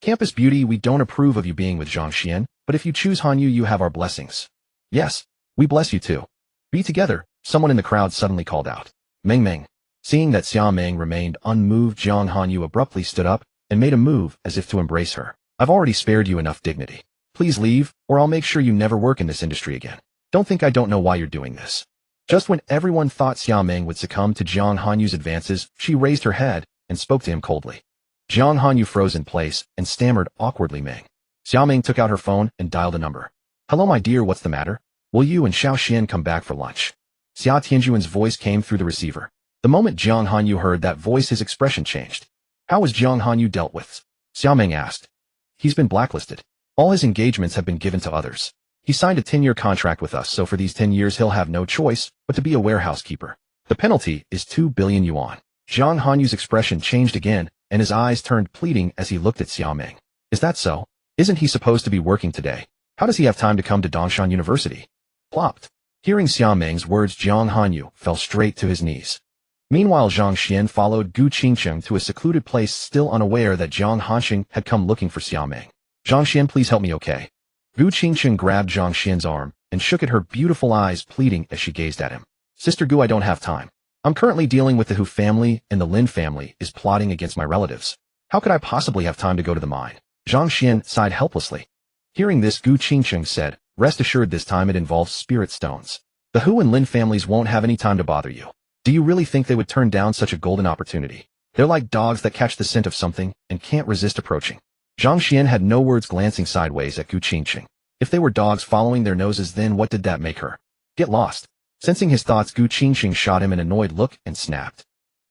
Campus beauty, we don't approve of you being with Zhang Xuan, but if you choose Hanyu, you have our blessings. Yes, we bless you too. Be together, someone in the crowd suddenly called out. Meng Meng. Seeing that Xiaoming remained unmoved, Zhang Hanyu abruptly stood up and made a move as if to embrace her. I've already spared you enough dignity. Please leave, or I'll make sure you never work in this industry again. Don't think I don't know why you're doing this. Just when everyone thought Xiaoming would succumb to Zhang Hanyu's advances, she raised her head and spoke to him coldly. Zhang Hanyu froze in place and stammered awkwardly, Meng. Xiaoming took out her phone and dialed a number. Hello, my dear, what's the matter? Will you and Xiao Xian come back for lunch? Xia Tianjuan's voice came through the receiver. The moment Zhang Hanyu heard that voice, his expression changed. How was Zhang Hanyu dealt with? Xiaoming asked. He's been blacklisted. All his engagements have been given to others. He signed a 10-year contract with us, so for these 10 years he'll have no choice but to be a warehouse keeper. The penalty is 2 billion yuan. Zhang Hanyu's expression changed again, and his eyes turned pleading as he looked at Xiaoming. Is that so? Isn't he supposed to be working today? How does he have time to come to Dongshan University? Plopped. Hearing Xiaoming's words, Zhang Hanyu fell straight to his knees. Meanwhile, Zhang Xuan followed Gu Qingcheng to a secluded place, still unaware that Zhang Hanxing had come looking for Xiaoming. Zhang Xuan, please help me, okay? Gu Qingcheng grabbed Zhang Xuan's arm and shook at her beautiful eyes, pleading as she gazed at him. Sister Gu, I don't have time. I'm currently dealing with the Hu family, and the Lin family is plotting against my relatives. How could I possibly have time to go to the mine? Zhang Xuan sighed helplessly. Hearing this, Gu Qingcheng said, rest assured, this time it involves spirit stones. The Hu and Lin families won't have any time to bother you. Do you really think they would turn down such a golden opportunity? They're like dogs that catch the scent of something and can't resist approaching. Zhang Xuan had no words, glancing sideways at Gu Qingcheng. If they were dogs following their noses, then what did that make her? Get lost. Sensing his thoughts, Gu Qingcheng shot him an annoyed look and snapped.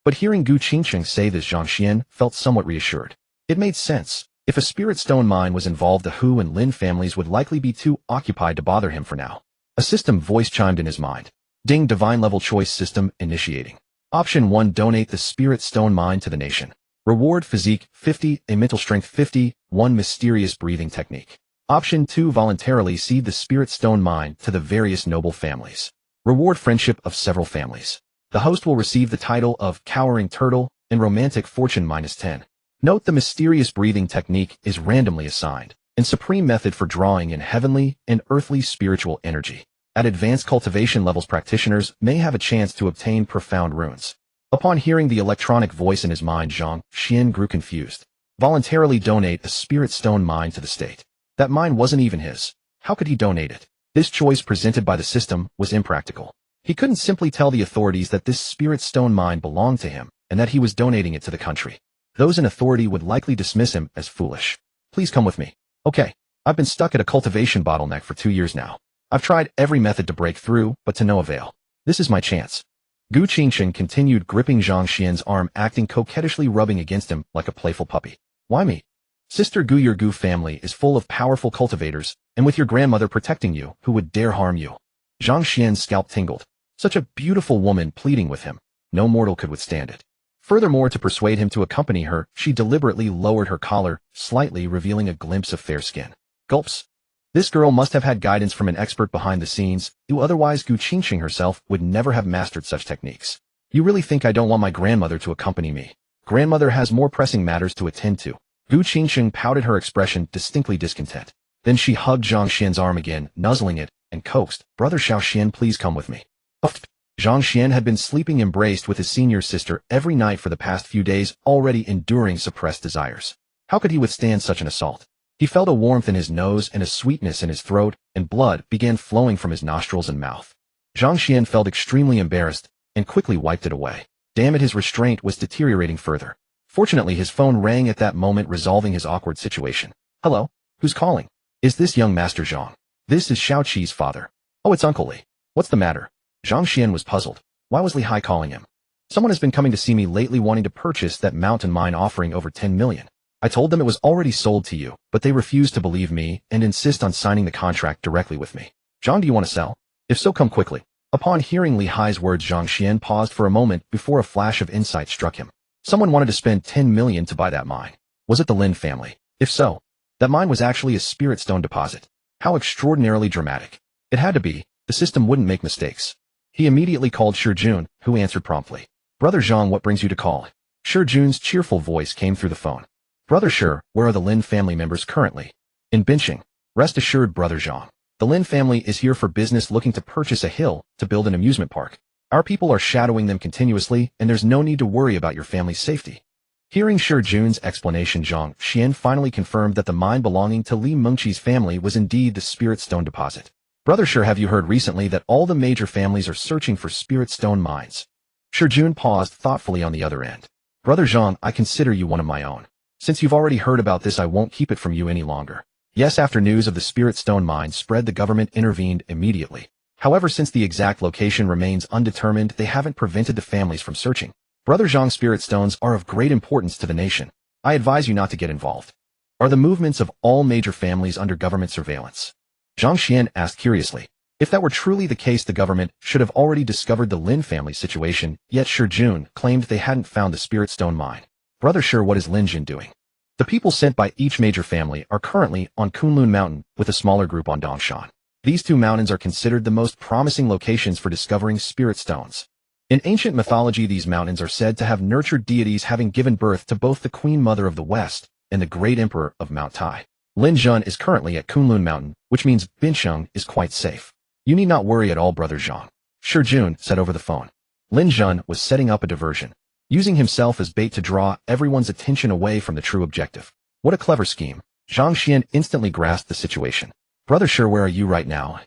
But hearing Gu Qingcheng say this, Zhang Xuan felt somewhat reassured. It made sense. If a spirit stone mine was involved, the Hu and Lin families would likely be too occupied to bother him for now. A system voice chimed in his mind. Ding, divine level choice system initiating. Option 1, donate the spirit stone mine to the nation. Reward physique 50, a mental strength 50, 1 mysterious breathing technique. Option 2, voluntarily cede the spirit stone mine to the various noble families. Reward friendship of several families. The host will receive the title of Cowering Turtle and romantic fortune -10. Note, the mysterious breathing technique is randomly assigned, and supreme method for drawing in heavenly and earthly spiritual energy. At advanced cultivation levels, practitioners may have a chance to obtain profound runes. Upon hearing the electronic voice in his mind, Zhang Xuan grew confused. Voluntarily donate a spirit stone mine to the state. That mine wasn't even his. How could he donate it? This choice presented by the system was impractical. He couldn't simply tell the authorities that this spirit stone mine belonged to him and that he was donating it to the country. Those in authority would likely dismiss him as foolish. Please come with me. Okay, I've been stuck at a cultivation bottleneck for 2 years now. I've tried every method to break through, but to no avail. This is my chance. Gu Qingcheng continued, gripping Zhang Xuan's arm, acting coquettishly, rubbing against him like a playful puppy. Why me? Sister Gu, your Gu family is full of powerful cultivators, and with your grandmother protecting you, who would dare harm you? Zhang Xuan's scalp tingled. Such a beautiful woman pleading with him. No mortal could withstand it. Furthermore, to persuade him to accompany her, she deliberately lowered her collar, slightly revealing a glimpse of fair skin. Gulps. This girl must have had guidance from an expert behind the scenes, who otherwise Gu Qingcheng herself would never have mastered such techniques. You really think I don't want my grandmother to accompany me? Grandmother has more pressing matters to attend to. Gu Qingcheng pouted, her expression distinctly discontent. Then she hugged Zhang Xuan's arm again, nuzzling it, and coaxed, Brother Xiao Xian, please come with me. Uff. Zhang Xuan had been sleeping embraced with his senior sister every night for the past few days, already enduring suppressed desires. How could he withstand such an assault? He felt a warmth in his nose and a sweetness in his throat, and blood began flowing from his nostrils and mouth. Zhang Xuan felt extremely embarrassed and quickly wiped it away. Damn it, his restraint was deteriorating further. Fortunately, his phone rang at that moment, resolving his awkward situation. Hello? Who's calling? Is this young Master Zhang? This is Xiaoqi's father. Oh, it's Uncle Li. What's the matter? Zhang Xuan was puzzled. Why was Li Hai calling him? Someone has been coming to see me lately wanting to purchase that mountain mine offering over 10 million. I told them it was already sold to you, but they refuse to believe me and insist on signing the contract directly with me. Zhang, do you want to sell? If so, come quickly. Upon hearing Li Hai's words, Zhang Xuan paused for a moment before a flash of insight struck him. Someone wanted to spend 10 million to buy that mine. Was it the Lin family? If so, that mine was actually a spirit stone deposit. How extraordinarily dramatic. It had to be. The system wouldn't make mistakes. He immediately called Jun, who answered promptly. Brother Zhang, what brings you to call? Jun's cheerful voice came through the phone. Brother Shi, where are the Lin family members currently? In Bincheng. Rest assured, Brother Zhang. The Lin family is here for business, looking to purchase a hill to build an amusement park. Our people are shadowing them continuously, and there's no need to worry about your family's safety. Hearing Jun's explanation, Zhang Xuan finally confirmed that the mine belonging to Li Mengqi's family was indeed the spirit stone deposit. Brother Shi, have you heard recently that all the major families are searching for spirit stone mines? Jun paused thoughtfully on the other end. Brother Zhang, I consider you one of my own. Since you've already heard about this, I won't keep it from you any longer. Yes, after news of the spirit stone mine spread, the government intervened immediately. However, since the exact location remains undetermined, they haven't prevented the families from searching. Brother Zhang, spirit stones are of great importance to the nation. I advise you not to get involved. Are the movements of all major families under government surveillance? Zhang Xuan asked curiously. If that were truly the case, the government should have already discovered the Lin family situation, yet Jun claimed they hadn't found the spirit stone mine. Brother Shi, what is Lin Jin doing? The people sent by each major family are currently on Kunlun Mountain with a smaller group on Dongshan. These two mountains are considered the most promising locations for discovering spirit stones. In ancient mythology, these mountains are said to have nurtured deities, having given birth to both the Queen Mother of the West and the Great Emperor of Mount Tai. Lin Jun is currently at Kunlun Mountain, which means Bincheng is quite safe. You need not worry at all, Brother Zhang. Jun said over the phone. Lin Jun was setting up a diversion, using himself as bait to draw everyone's attention away from the true objective. What a clever scheme. Zhang Xuan instantly grasped the situation. Brother Shi, where are you right now?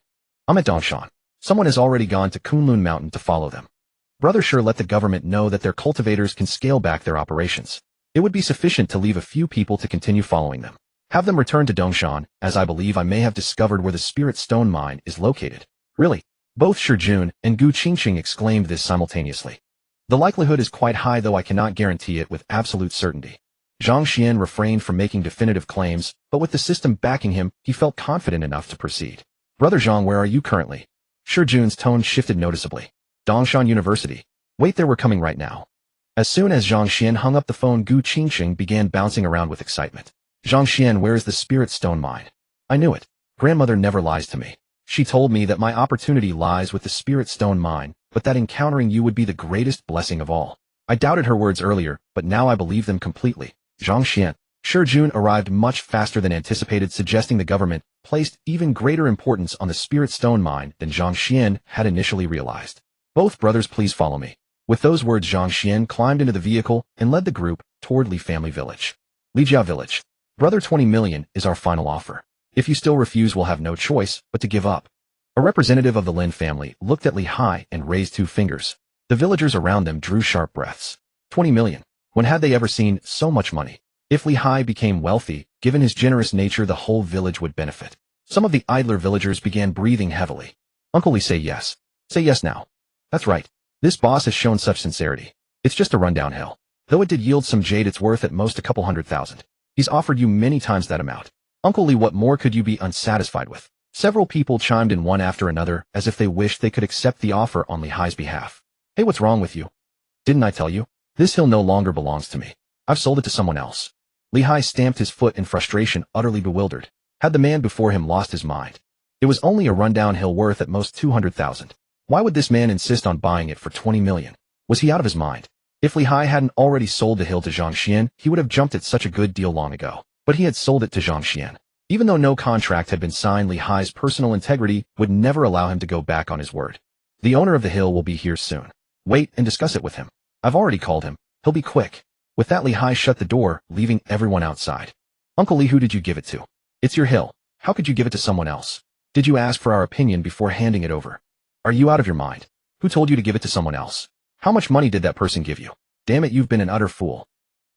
I'm at Dongshan. Someone has already gone to Kunlun Mountain to follow them. Brother Shi, let the government know that their cultivators can scale back their operations. It would be sufficient to leave a few people to continue following them. Have them return to Dongshan, as I believe I may have discovered where the spirit stone mine is located. Really? Both Jun and Gu Qingqing exclaimed this simultaneously. The likelihood is quite high, though I cannot guarantee it with absolute certainty. Zhang Xuan refrained from making definitive claims, but with the system backing him, he felt confident enough to proceed. Brother Zhang, where are you currently? Jun's tone shifted noticeably. Dongshan University. Wait there, we're coming right now. As soon as Zhang Xuan hung up the phone, Gu Qingqing began bouncing around with excitement. Zhang Xuan, where is the spirit stone mine? I knew it. Grandmother never lies to me. She told me that my opportunity lies with the spirit stone mine, but that encountering you would be the greatest blessing of all. I doubted her words earlier, but now I believe them completely. Zhang Xuan. Jun arrived much faster than anticipated, suggesting the government placed even greater importance on the spirit stone mine than Zhang Xuan had initially realized. Both brothers, please follow me. With those words, Zhang Xuan climbed into the vehicle and led the group toward Li Family Village. Lijiao Village. Brother, 20 million is our final offer. If you still refuse, we'll have no choice but to give up. A representative of the Lin family looked at Li Hai and raised two fingers. The villagers around them drew sharp breaths. 20 million. When had they ever seen so much money? If Li Hai became wealthy, given his generous nature, the whole village would benefit. Some of the idler villagers began breathing heavily. Uncle Li, say yes. Say yes now. That's right. This boss has shown such sincerity. It's just a rundown hill. Though it did yield some jade, it's worth at most a couple 100,000. He's offered you many times that amount. Uncle Li, what more could you be unsatisfied with? Several people chimed in one after another, as if they wished they could accept the offer on Li Hai's behalf. Hey, what's wrong with you? Didn't I tell you? This hill no longer belongs to me. I've sold it to someone else. Li Hai stamped his foot in frustration, utterly bewildered. Had the man before him lost his mind? It was only a rundown hill worth at most 200,000. Why would this man insist on buying it for 20 million? Was he out of his mind? If Li Hai hadn't already sold the hill to Zhang Xuan, he would have jumped at such a good deal long ago. But he had sold it to Zhang Xuan. Even though no contract had been signed, Li Hai's personal integrity would never allow him to go back on his word. The owner of the hill will be here soon. Wait and discuss it with him. I've already called him. He'll be quick. With that, Li Hai shut the door, leaving everyone outside. Uncle Li, who did you give it to? It's your hill. How could you give it to someone else? Did you ask for our opinion before handing it over? Are you out of your mind? Who told you to give it to someone else? How much money did that person give you? Damn it, you've been an utter fool.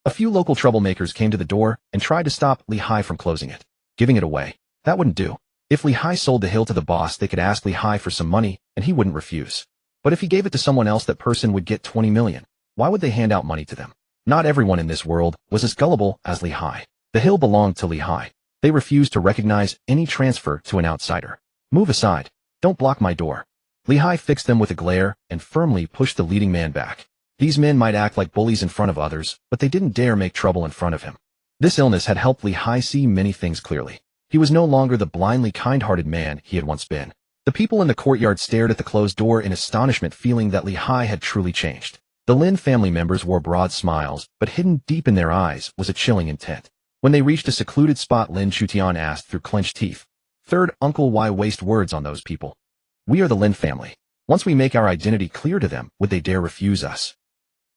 A few local troublemakers came to the door and tried to stop Li Hai from closing it. Giving it away. That wouldn't do. If Li Hai sold the hill to the boss, they could ask Li Hai for some money, and he wouldn't refuse. But if he gave it to someone else, that person would get 20 million. Why would they hand out money to them? Not everyone in this world was as gullible as Li Hai. The hill belonged to Li Hai. They refused to recognize any transfer to an outsider. Move aside. Don't block my door. Li Hai fixed them with a glare and firmly pushed the leading man back. These men might act like bullies in front of others, but they didn't dare make trouble in front of him. This illness had helped Li Hai see many things clearly. He was no longer the blindly kind-hearted man he had once been. The people in the courtyard stared at the closed door in astonishment, feeling that Li Hai had truly changed. The Lin family members wore broad smiles, but hidden deep in their eyes was a chilling intent. When they reached a secluded spot, Lin Chutian asked through clenched teeth, "Third uncle, why waste words on those people? We are the Lin family. Once we make our identity clear to them, would they dare refuse us?"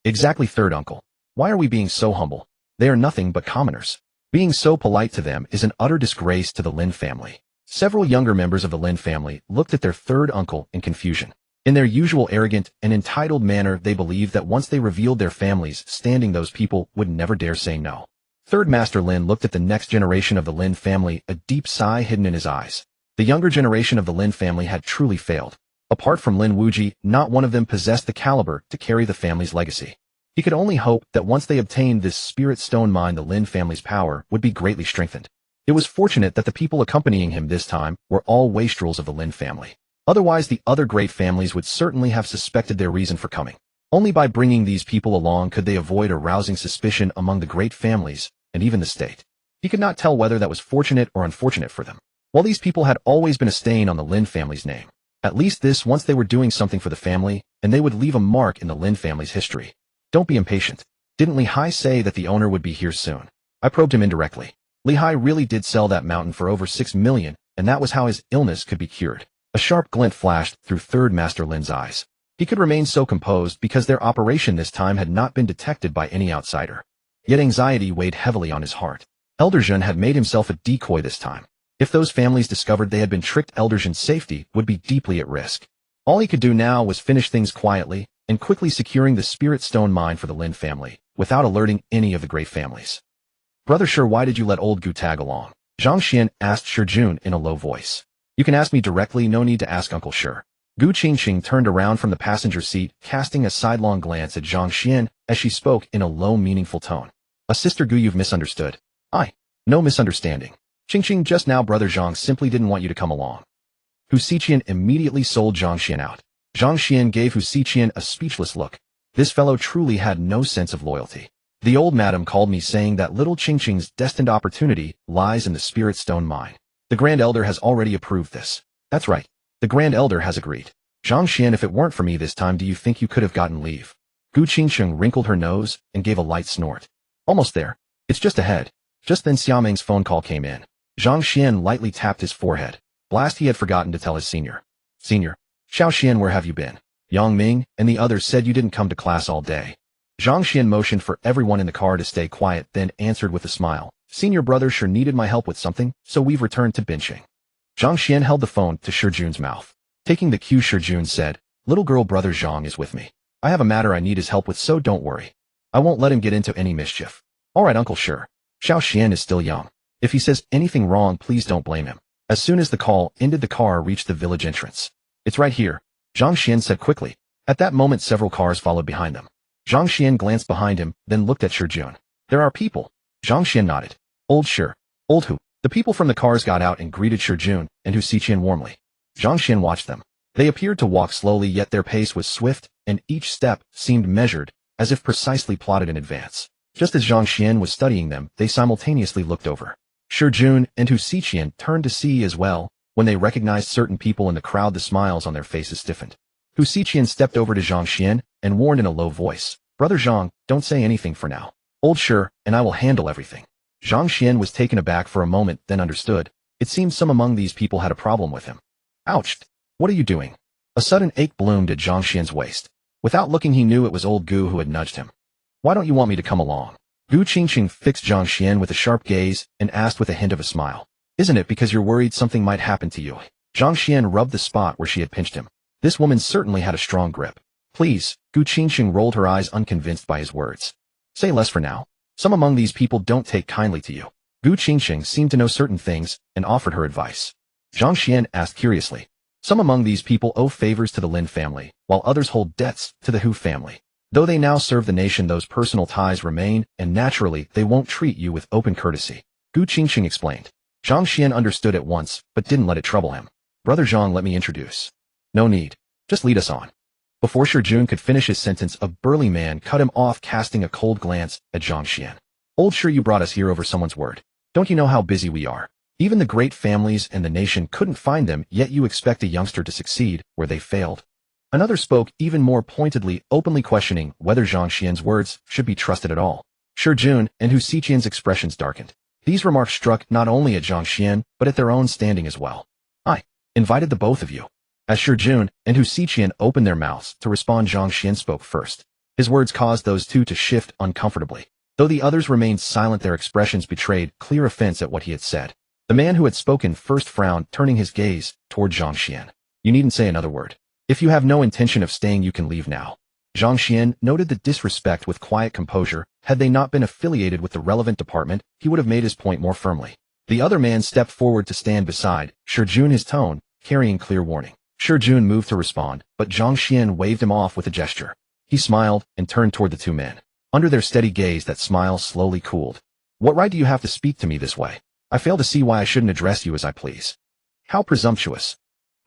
"Exactly, third uncle. Why are we being so humble? They are nothing but commoners. Being so polite to them is an utter disgrace to the Lin family." Several younger members of the Lin family looked at their third uncle in confusion. In their usual arrogant and entitled manner, they believed that once they revealed their families standing, those people would never dare say no. Third Master Lin looked at the next generation of the Lin family, a deep sigh hidden in his eyes. The younger generation of the Lin family had truly failed. Apart from Lin Wuji, not one of them possessed the caliber to carry the family's legacy. He could only hope that once they obtained this spirit stone mine, the Lin family's power would be greatly strengthened. It was fortunate that the people accompanying him this time were all wastrels of the Lin family. Otherwise, the other great families would certainly have suspected their reason for coming. Only by bringing these people along could they avoid arousing suspicion among the great families and even the state. He could not tell whether that was fortunate or unfortunate for them. While these people had always been a stain on the Lin family's name, at least this once they were doing something for the family, and they would leave a mark in the Lin family's history. Don't be impatient. Didn't Li Hai say that the owner would be here soon? I probed him indirectly. Li Hai really did sell that mountain for over 6 million, and that was how his illness could be cured. A sharp glint flashed through Third Master Lin's eyes. He could remain so composed because their operation this time had not been detected by any outsider. Yet anxiety weighed heavily on his heart. Elder Zhen had made himself a decoy this time. If those families discovered they had been tricked, Elder Zhen's safety would be deeply at risk. All he could do now was finish things quietly and quickly securing the Spirit Stone mine for the Lin family, without alerting any of the great families. "Brother Shi, why did you let old Gu tag along?" Zhang Xuan asked Shi Jun in a low voice. "You can ask me directly, no need to ask Uncle Shi." Gu Qingqing turned around from the passenger seat, casting a sidelong glance at Zhang Xuan as she spoke in a low, meaningful tone. "A sister Gu, you've misunderstood." No misunderstanding. Qingqing, just now Brother Zhang simply didn't want you to come along." Hu Xiqian immediately sold Zhang Xuan out. Zhang Xuan gave Hu Xiqian a speechless look. This fellow truly had no sense of loyalty. "The old madam called me saying that little Qingqing's destined opportunity lies in the Spirit Stone mine. The Grand Elder has already approved this." "That's right. The Grand Elder has agreed." "Zhang Xuan, if it weren't for me this time, do you think you could have gotten leave?" Gu Qingqing wrinkled her nose and gave a light snort. "Almost there. It's just ahead." Just then Xiaoming's phone call came in. Zhang Xuan lightly tapped his forehead. Blast, he had forgotten to tell his senior. "Senior. Xiao Xian, where have you been? Yang Ming and the others said you didn't come to class all day." Zhang Xuan motioned for everyone in the car to stay quiet, then answered with a smile. "Senior brother sure needed my help with something, so we've returned to benching." Zhang Xuan held the phone to Shi Jun's mouth. Taking the cue, Shi Jun said, "Little girl brother Zhang is with me. I have a matter I need his help with, so don't worry. I won't let him get into any mischief." "All right, Uncle Shi. Xiao Xian is still young. If he says anything wrong, please don't blame him." As soon as the call ended, the car reached the village entrance. "It's right here," Zhang Xian said quickly. At that moment, several cars followed behind them. Zhang Xian glanced behind him, then looked at Shi Jun. "There are people." Zhang Xian nodded. "Old Shi. Old Hu." The people from the cars got out and greeted Shi Jun and Hu Xiqian warmly. Zhang Xian watched them. They appeared to walk slowly, yet their pace was swift, and each step seemed measured, as if precisely plotted in advance. Just as Zhang Xian was studying them, they simultaneously looked over. Shi Jun and Hu Xiqian turned to see as well. When they recognized certain people in the crowd, the smiles on their faces stiffened. Hu Xiqian stepped over to Zhang Xian and warned in a low voice, "Brother Zhang, don't say anything for now. Old Shi and I will handle everything." Zhang Xian was taken aback for a moment, then understood. It seemed some among these people had a problem with him. "Ouch! What are you doing?" A sudden ache bloomed at Zhang Xian's waist. Without looking, he knew it was old Gu who had nudged him. "Why don't you want me to come along?" Gu Qingqing fixed Zhang Xian with a sharp gaze and asked with a hint of a smile. "Isn't it because you're worried something might happen to you?" Zhang Xian rubbed the spot where she had pinched him. This woman certainly had a strong grip. "Please," Gu Qingqing rolled her eyes, unconvinced by his words. "Say less for now." Some among these people don't take kindly to you. Gu Qingqing seemed to know certain things and offered her advice. Zhang Xuan asked curiously. Some among these people owe favors to the Lin family, while others hold debts to the Hu family. Though they now serve the nation, those personal ties remain, and naturally, they won't treat you with open courtesy. Gu Qingqing explained. Zhang Xuan understood at once, but didn't let it trouble him. Brother Zhang, let me introduce. No need. Just lead us on. Before Shi Jun could finish his sentence, a burly man cut him off, casting a cold glance at Zhang Xuan. Old sure you brought us here over someone's word. Don't you know how busy we are? Even the great families and the nation couldn't find them, yet you expect a youngster to succeed where they failed. Another spoke even more pointedly, openly questioning whether Zhang Xian's words should be trusted at all. Shi Jun and Hu Xiqian's expressions darkened. These remarks struck not only at Zhang Xian, but at their own standing as well. I invited the both of you. As Shi Jun and Hu Xiqian opened their mouths to respond, Zhang Xian spoke first. His words caused those two to shift uncomfortably. Though the others remained silent, their expressions betrayed clear offense at what he had said. The man who had spoken first frowned, turning his gaze toward Zhang Xian. You needn't say another word. If you have no intention of staying, you can leave now. Zhang Xian noted the disrespect with quiet composure. Had they not been affiliated with the relevant department, he would have made his point more firmly. The other man stepped forward to stand beside Shi Jun, his tone carrying clear warning. Shi Jun moved to respond, but Zhang Xian waved him off with a gesture. He smiled and turned toward the two men. Under their steady gaze, that smile slowly cooled. What right do you have to speak to me this way? I fail to see why I shouldn't address you as I please. How presumptuous.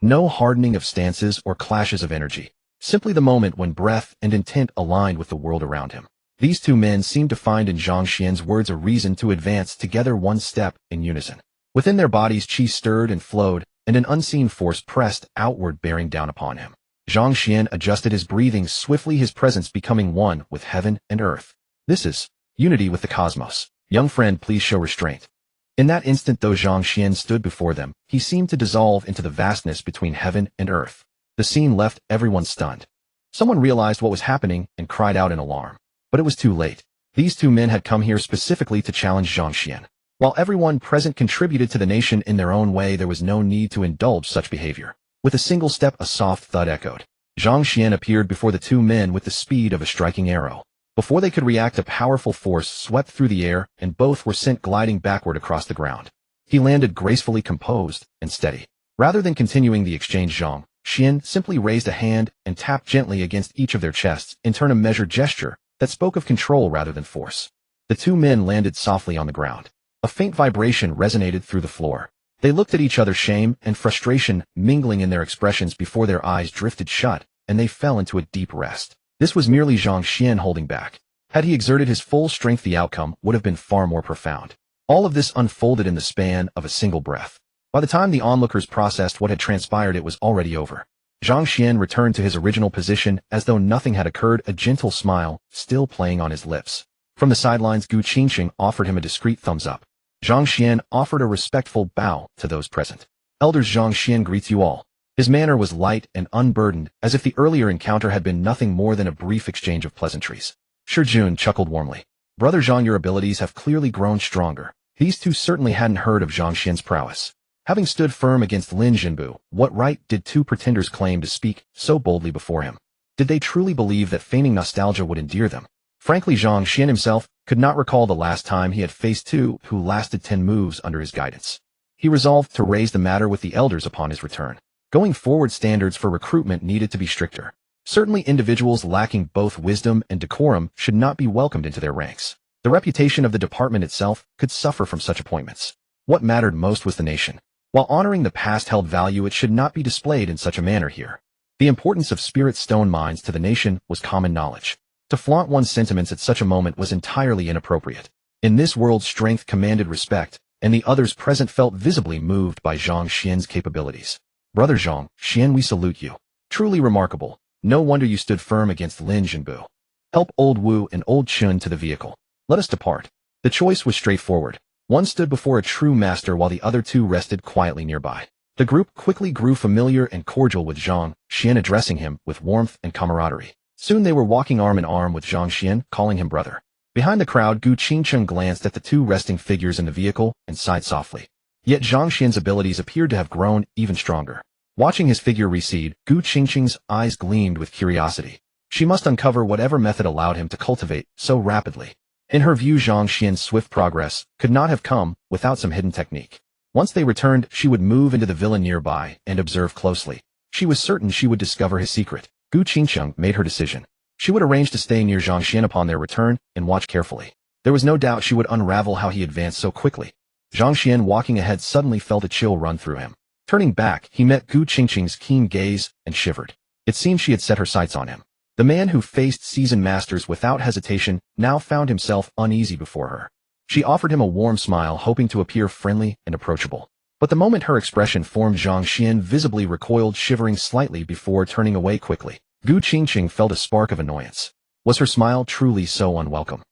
No hardening of stances or clashes of energy. Simply the moment when breath and intent aligned with the world around him. These two men seemed to find in Zhang Xian's words a reason to advance together, one step in unison. Within their bodies, qi stirred and flowed, and an unseen force pressed outward, bearing down upon him. Zhang Xian adjusted his breathing swiftly, his presence becoming one with heaven and earth. This is unity with the cosmos. Young friend, please show restraint. In that instant, though Zhang Xian stood before them, he seemed to dissolve into the vastness between heaven and earth. The scene left everyone stunned. Someone realized what was happening and cried out in alarm. But it was too late. These two men had come here specifically to challenge Zhang Xian. While everyone present contributed to the nation in their own way, there was no need to indulge such behavior. With a single step, a soft thud echoed. Zhang Xian appeared before the two men with the speed of a striking arrow. Before they could react, a powerful force swept through the air, and both were sent gliding backward across the ground. He landed gracefully, composed, and steady. Rather than continuing the exchange, Zhang Xian simply raised a hand and tapped gently against each of their chests, in turn a measured gesture that spoke of control rather than force. The two men landed softly on the ground. A faint vibration resonated through the floor. They looked at each other, shame and frustration mingling in their expressions before their eyes drifted shut, and they fell into a deep rest. This was merely Zhang Xian holding back. Had he exerted his full strength, the outcome would have been far more profound. All of this unfolded in the span of a single breath. By the time the onlookers processed what had transpired, it was already over. Zhang Xian returned to his original position as though nothing had occurred, a gentle smile still playing on his lips. From the sidelines, Gu Qingqing offered him a discreet thumbs up. Zhang Xian offered a respectful bow to those present. Elders, Zhang Xian greets you all. His manner was light and unburdened, as if the earlier encounter had been nothing more than a brief exchange of pleasantries. Shi Jun chuckled warmly. Brother Zhang, your abilities have clearly grown stronger. These two certainly hadn't heard of Zhang Xian's prowess. Having stood firm against Lin Jinbu, what right did two pretenders claim to speak so boldly before him? Did they truly believe that feigning nostalgia would endear them? Frankly, Zhang Xian himself could not recall the last time he had faced two who lasted 10 moves under his guidance. He resolved to raise the matter with the elders upon his return. Going forward, standards for recruitment needed to be stricter. Certainly individuals lacking both wisdom and decorum should not be welcomed into their ranks. The reputation of the department itself could suffer from such appointments. What mattered most was the nation. While honoring the past held value, it should not be displayed in such a manner here. The importance of spirit stone mines to the nation was common knowledge. To flaunt one's sentiments at such a moment was entirely inappropriate. In this world, strength commanded respect, and the others present felt visibly moved by Zhang Xian's capabilities. Brother Zhang Xian, we salute you. Truly remarkable. No wonder you stood firm against Lin Jinbu. Help old Wu and old Chun to the vehicle. Let us depart. The choice was straightforward. One stood before a true master while the other two rested quietly nearby. The group quickly grew familiar and cordial with Zhang Xian, addressing him with warmth and camaraderie. Soon they were walking arm in arm with Zhang Xian, calling him brother. Behind the crowd, Gu Qingqing glanced at the two resting figures in the vehicle and sighed softly. Yet Zhang Xian's abilities appeared to have grown even stronger. Watching his figure recede, Gu Qingqing's eyes gleamed with curiosity. She must uncover whatever method allowed him to cultivate so rapidly. In her view, Zhang Xuan's swift progress could not have come without some hidden technique. Once they returned, she would move into the villa nearby and observe closely. She was certain she would discover his secret. Gu Qingcheng made her decision. She would arrange to stay near Zhang Xuan upon their return and watch carefully. There was no doubt she would unravel how he advanced so quickly. Zhang Xuan, walking ahead, suddenly felt a chill run through him. Turning back, he met Gu Qingcheng's keen gaze and shivered. It seemed she had set her sights on him. The man who faced seasoned masters without hesitation now found himself uneasy before her. She offered him a warm smile, hoping to appear friendly and approachable. But the moment her expression formed, Zhang Xuan visibly recoiled, shivering slightly before turning away quickly. Gu Qingcheng felt a spark of annoyance. Was her smile truly so unwelcome?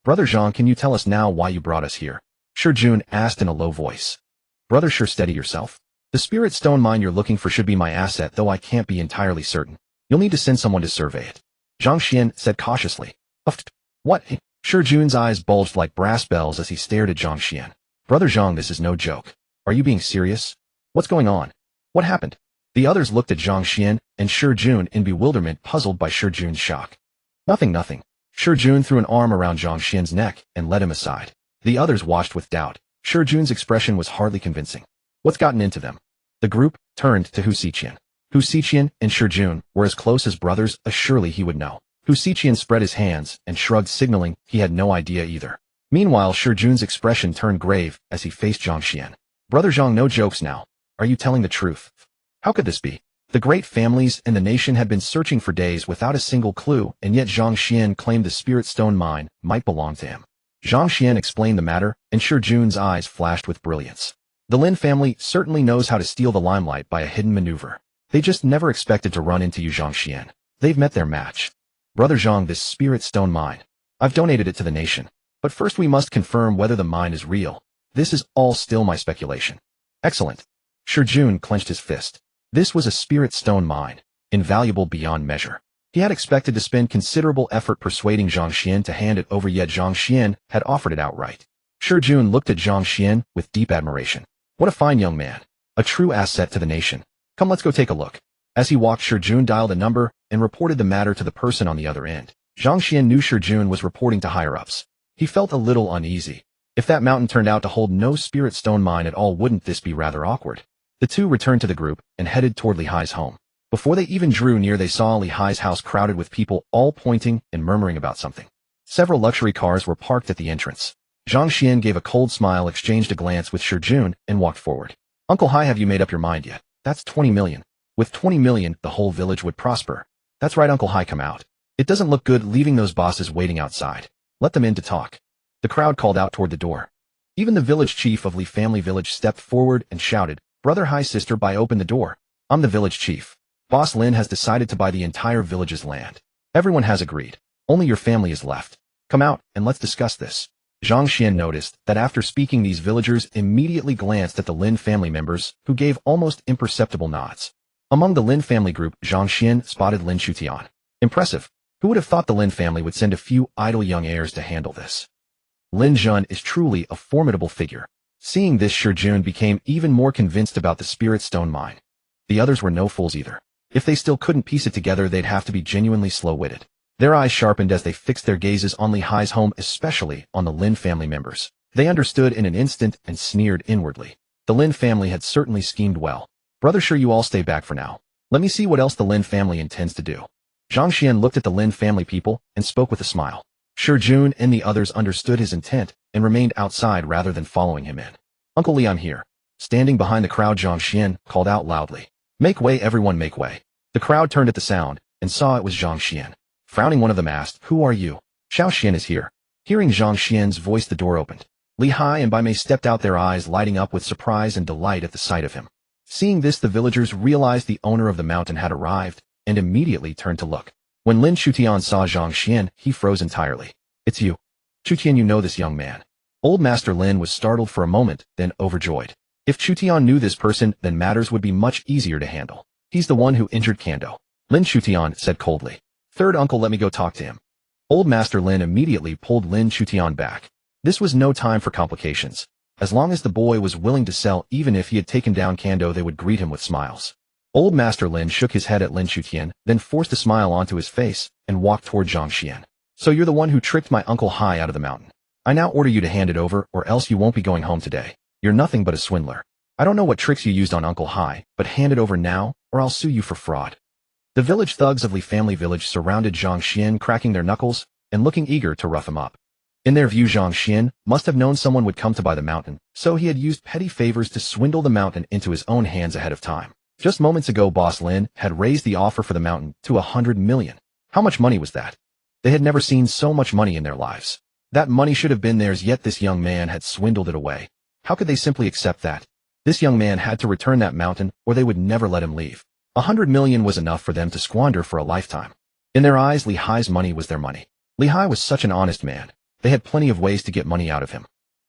"Brother Zhang, can you tell us now why you brought us here?" Shi Jun asked in a low voice. "Brother, sure, steady yourself. The spirit stone mine you're looking for should be my asset, though I can't be entirely certain. You'll need to send someone to survey it," Zhang Xuan said cautiously. What? Shi Jun's eyes bulged like brass bells as he stared at Zhang Xuan. "Brother Zhang, this is no joke. Are you being serious? What's going on? What happened?" The others looked at Zhang Xuan and Shi Jun in bewilderment, puzzled by Shi Jun's shock. Nothing. Shi Jun threw an arm around Zhang Xuan's neck and led him aside. The others watched with doubt. Shi Jun's expression was hardly convincing. What's gotten into them? The group turned to Hu Xiqian. Hu Xiqian and Shi Jun were as close as brothers, as surely he would know. Hu Xiqian spread his hands and shrugged, signaling he had no idea either. Meanwhile, Shi Jun's expression turned grave as he faced Zhang Xuan. "Brother Zhang, no jokes now. Are you telling the truth? How could this be? The great families in the nation had been searching for days without a single clue, and yet Zhang Xuan claimed the spirit stone mine might belong to him." Zhang Xuan explained the matter, and Shi Jun's eyes flashed with brilliance. "The Lin family certainly knows how to steal the limelight by a hidden maneuver. They just never expected to run into you, Zhang Xuan. They've met their match. Brother Zhang, this spirit stone mine. I've donated it to the nation. But first we must confirm whether the mine is real. This is all still my speculation." "Excellent." Shi Jun clenched his fist. This was a spirit stone mine, invaluable beyond measure. He had expected to spend considerable effort persuading Zhang Xuan to hand it over, yet Zhang Xuan had offered it outright. Shi Jun looked at Zhang Xuan with deep admiration. What a fine young man. A true asset to the nation. Come, let's go take a look. As he walked, Shi Jun dialed a number and reported the matter to the person on the other end. Zhang Xuan knew Shi Jun was reporting to higher-ups. He felt a little uneasy. If that mountain turned out to hold no spirit stone mine at all, wouldn't this be rather awkward? The two returned to the group and headed toward Li Hai's home. Before they even drew near, they saw Li Hai's house crowded with people, all pointing and murmuring about something. Several luxury cars were parked at the entrance. Zhang Xuan gave a cold smile, exchanged a glance with Shi Jun, and walked forward. "Uncle Hai, have you made up your mind yet? That's 20 million. With 20 million, the whole village would prosper." "That's right, Uncle Hai, come out. It doesn't look good leaving those bosses waiting outside. Let them in to talk." The crowd called out toward the door. Even the village chief of Li family village stepped forward and shouted, "Brother Hai, sister Bai, open the door. I'm the village chief. Boss Lin has decided to buy the entire village's land. Everyone has agreed. Only your family is left. Come out and let's discuss this." Zhang Xuan noticed that after speaking, these villagers immediately glanced at the Lin family members, who gave almost imperceptible nods. Among the Lin family group, Zhang Xuan spotted Lin Shutian. Impressive. Who would have thought the Lin family would send a few idle young heirs to handle this? Lin Zhun is truly a formidable figure. Seeing this, Shi Jun became even more convinced about the spirit stone mine. The others were no fools either. If they still couldn't piece it together, they'd have to be genuinely slow-witted. Their eyes sharpened as they fixed their gazes on Li Hai's home, especially on the Lin family members. They understood in an instant and sneered inwardly. The Lin family had certainly schemed well. "Brother, sure, you all stay back for now. Let me see what else the Lin family intends to do." Zhang Xuan looked at the Lin family people and spoke with a smile. Shi Jun and the others understood his intent and remained outside rather than following him in. "Uncle Li, I'm here." Standing behind the crowd, Zhang Xuan called out loudly. "Make way, everyone, make way." The crowd turned at the sound and saw it was Zhang Xuan. Frowning, one of them asked, "Who are you?" "Xiao Xian is here." Hearing Zhang Xian's voice, the door opened. Li Hai and Bai Mei stepped out, their eyes lighting up with surprise and delight at the sight of him. Seeing this, the villagers realized the owner of the mountain had arrived and immediately turned to look. When Lin Shutian saw Zhang Xuan, he froze entirely. "It's you. Shutian, you know this young man." Old Master Lin was startled for a moment, then overjoyed. If Shutian knew this person, then matters would be much easier to handle. "He's the one who injured Kando," Lin Shutian said coldly. "Third uncle, let me go talk to him." Old Master Lin immediately pulled Lin Shutian back. This was no time for complications. As long as the boy was willing to sell, even if he had taken down Kando, they would greet him with smiles. Old Master Lin shook his head at Lin Shutian, then forced a smile onto his face and walked toward Zhang Xuan. So you're the one who tricked my Uncle Hai out of the mountain. I now order you to hand it over, or else you won't be going home today. You're nothing but a swindler. I don't know what tricks you used on Uncle Hai, but hand it over now, or I'll sue you for fraud. The village thugs of Li family village surrounded Zhang Xuan, cracking their knuckles and looking eager to rough him up. In their view, Zhang Xuan must have known someone would come to buy the mountain, so he had used petty favors to swindle the mountain into his own hands ahead of time. Just moments ago, Boss Lin had raised the offer for the mountain to 100 million. How much money was that? They had never seen so much money in their lives. That money should have been theirs, yet this young man had swindled it away. How could they simply accept that? This young man had to return that mountain, or they would never let him leave. 100 million was enough for them to squander for a lifetime. In their eyes, Li Hai's money was their money. Li Hai was such an honest man. They had plenty of ways to get money out of him.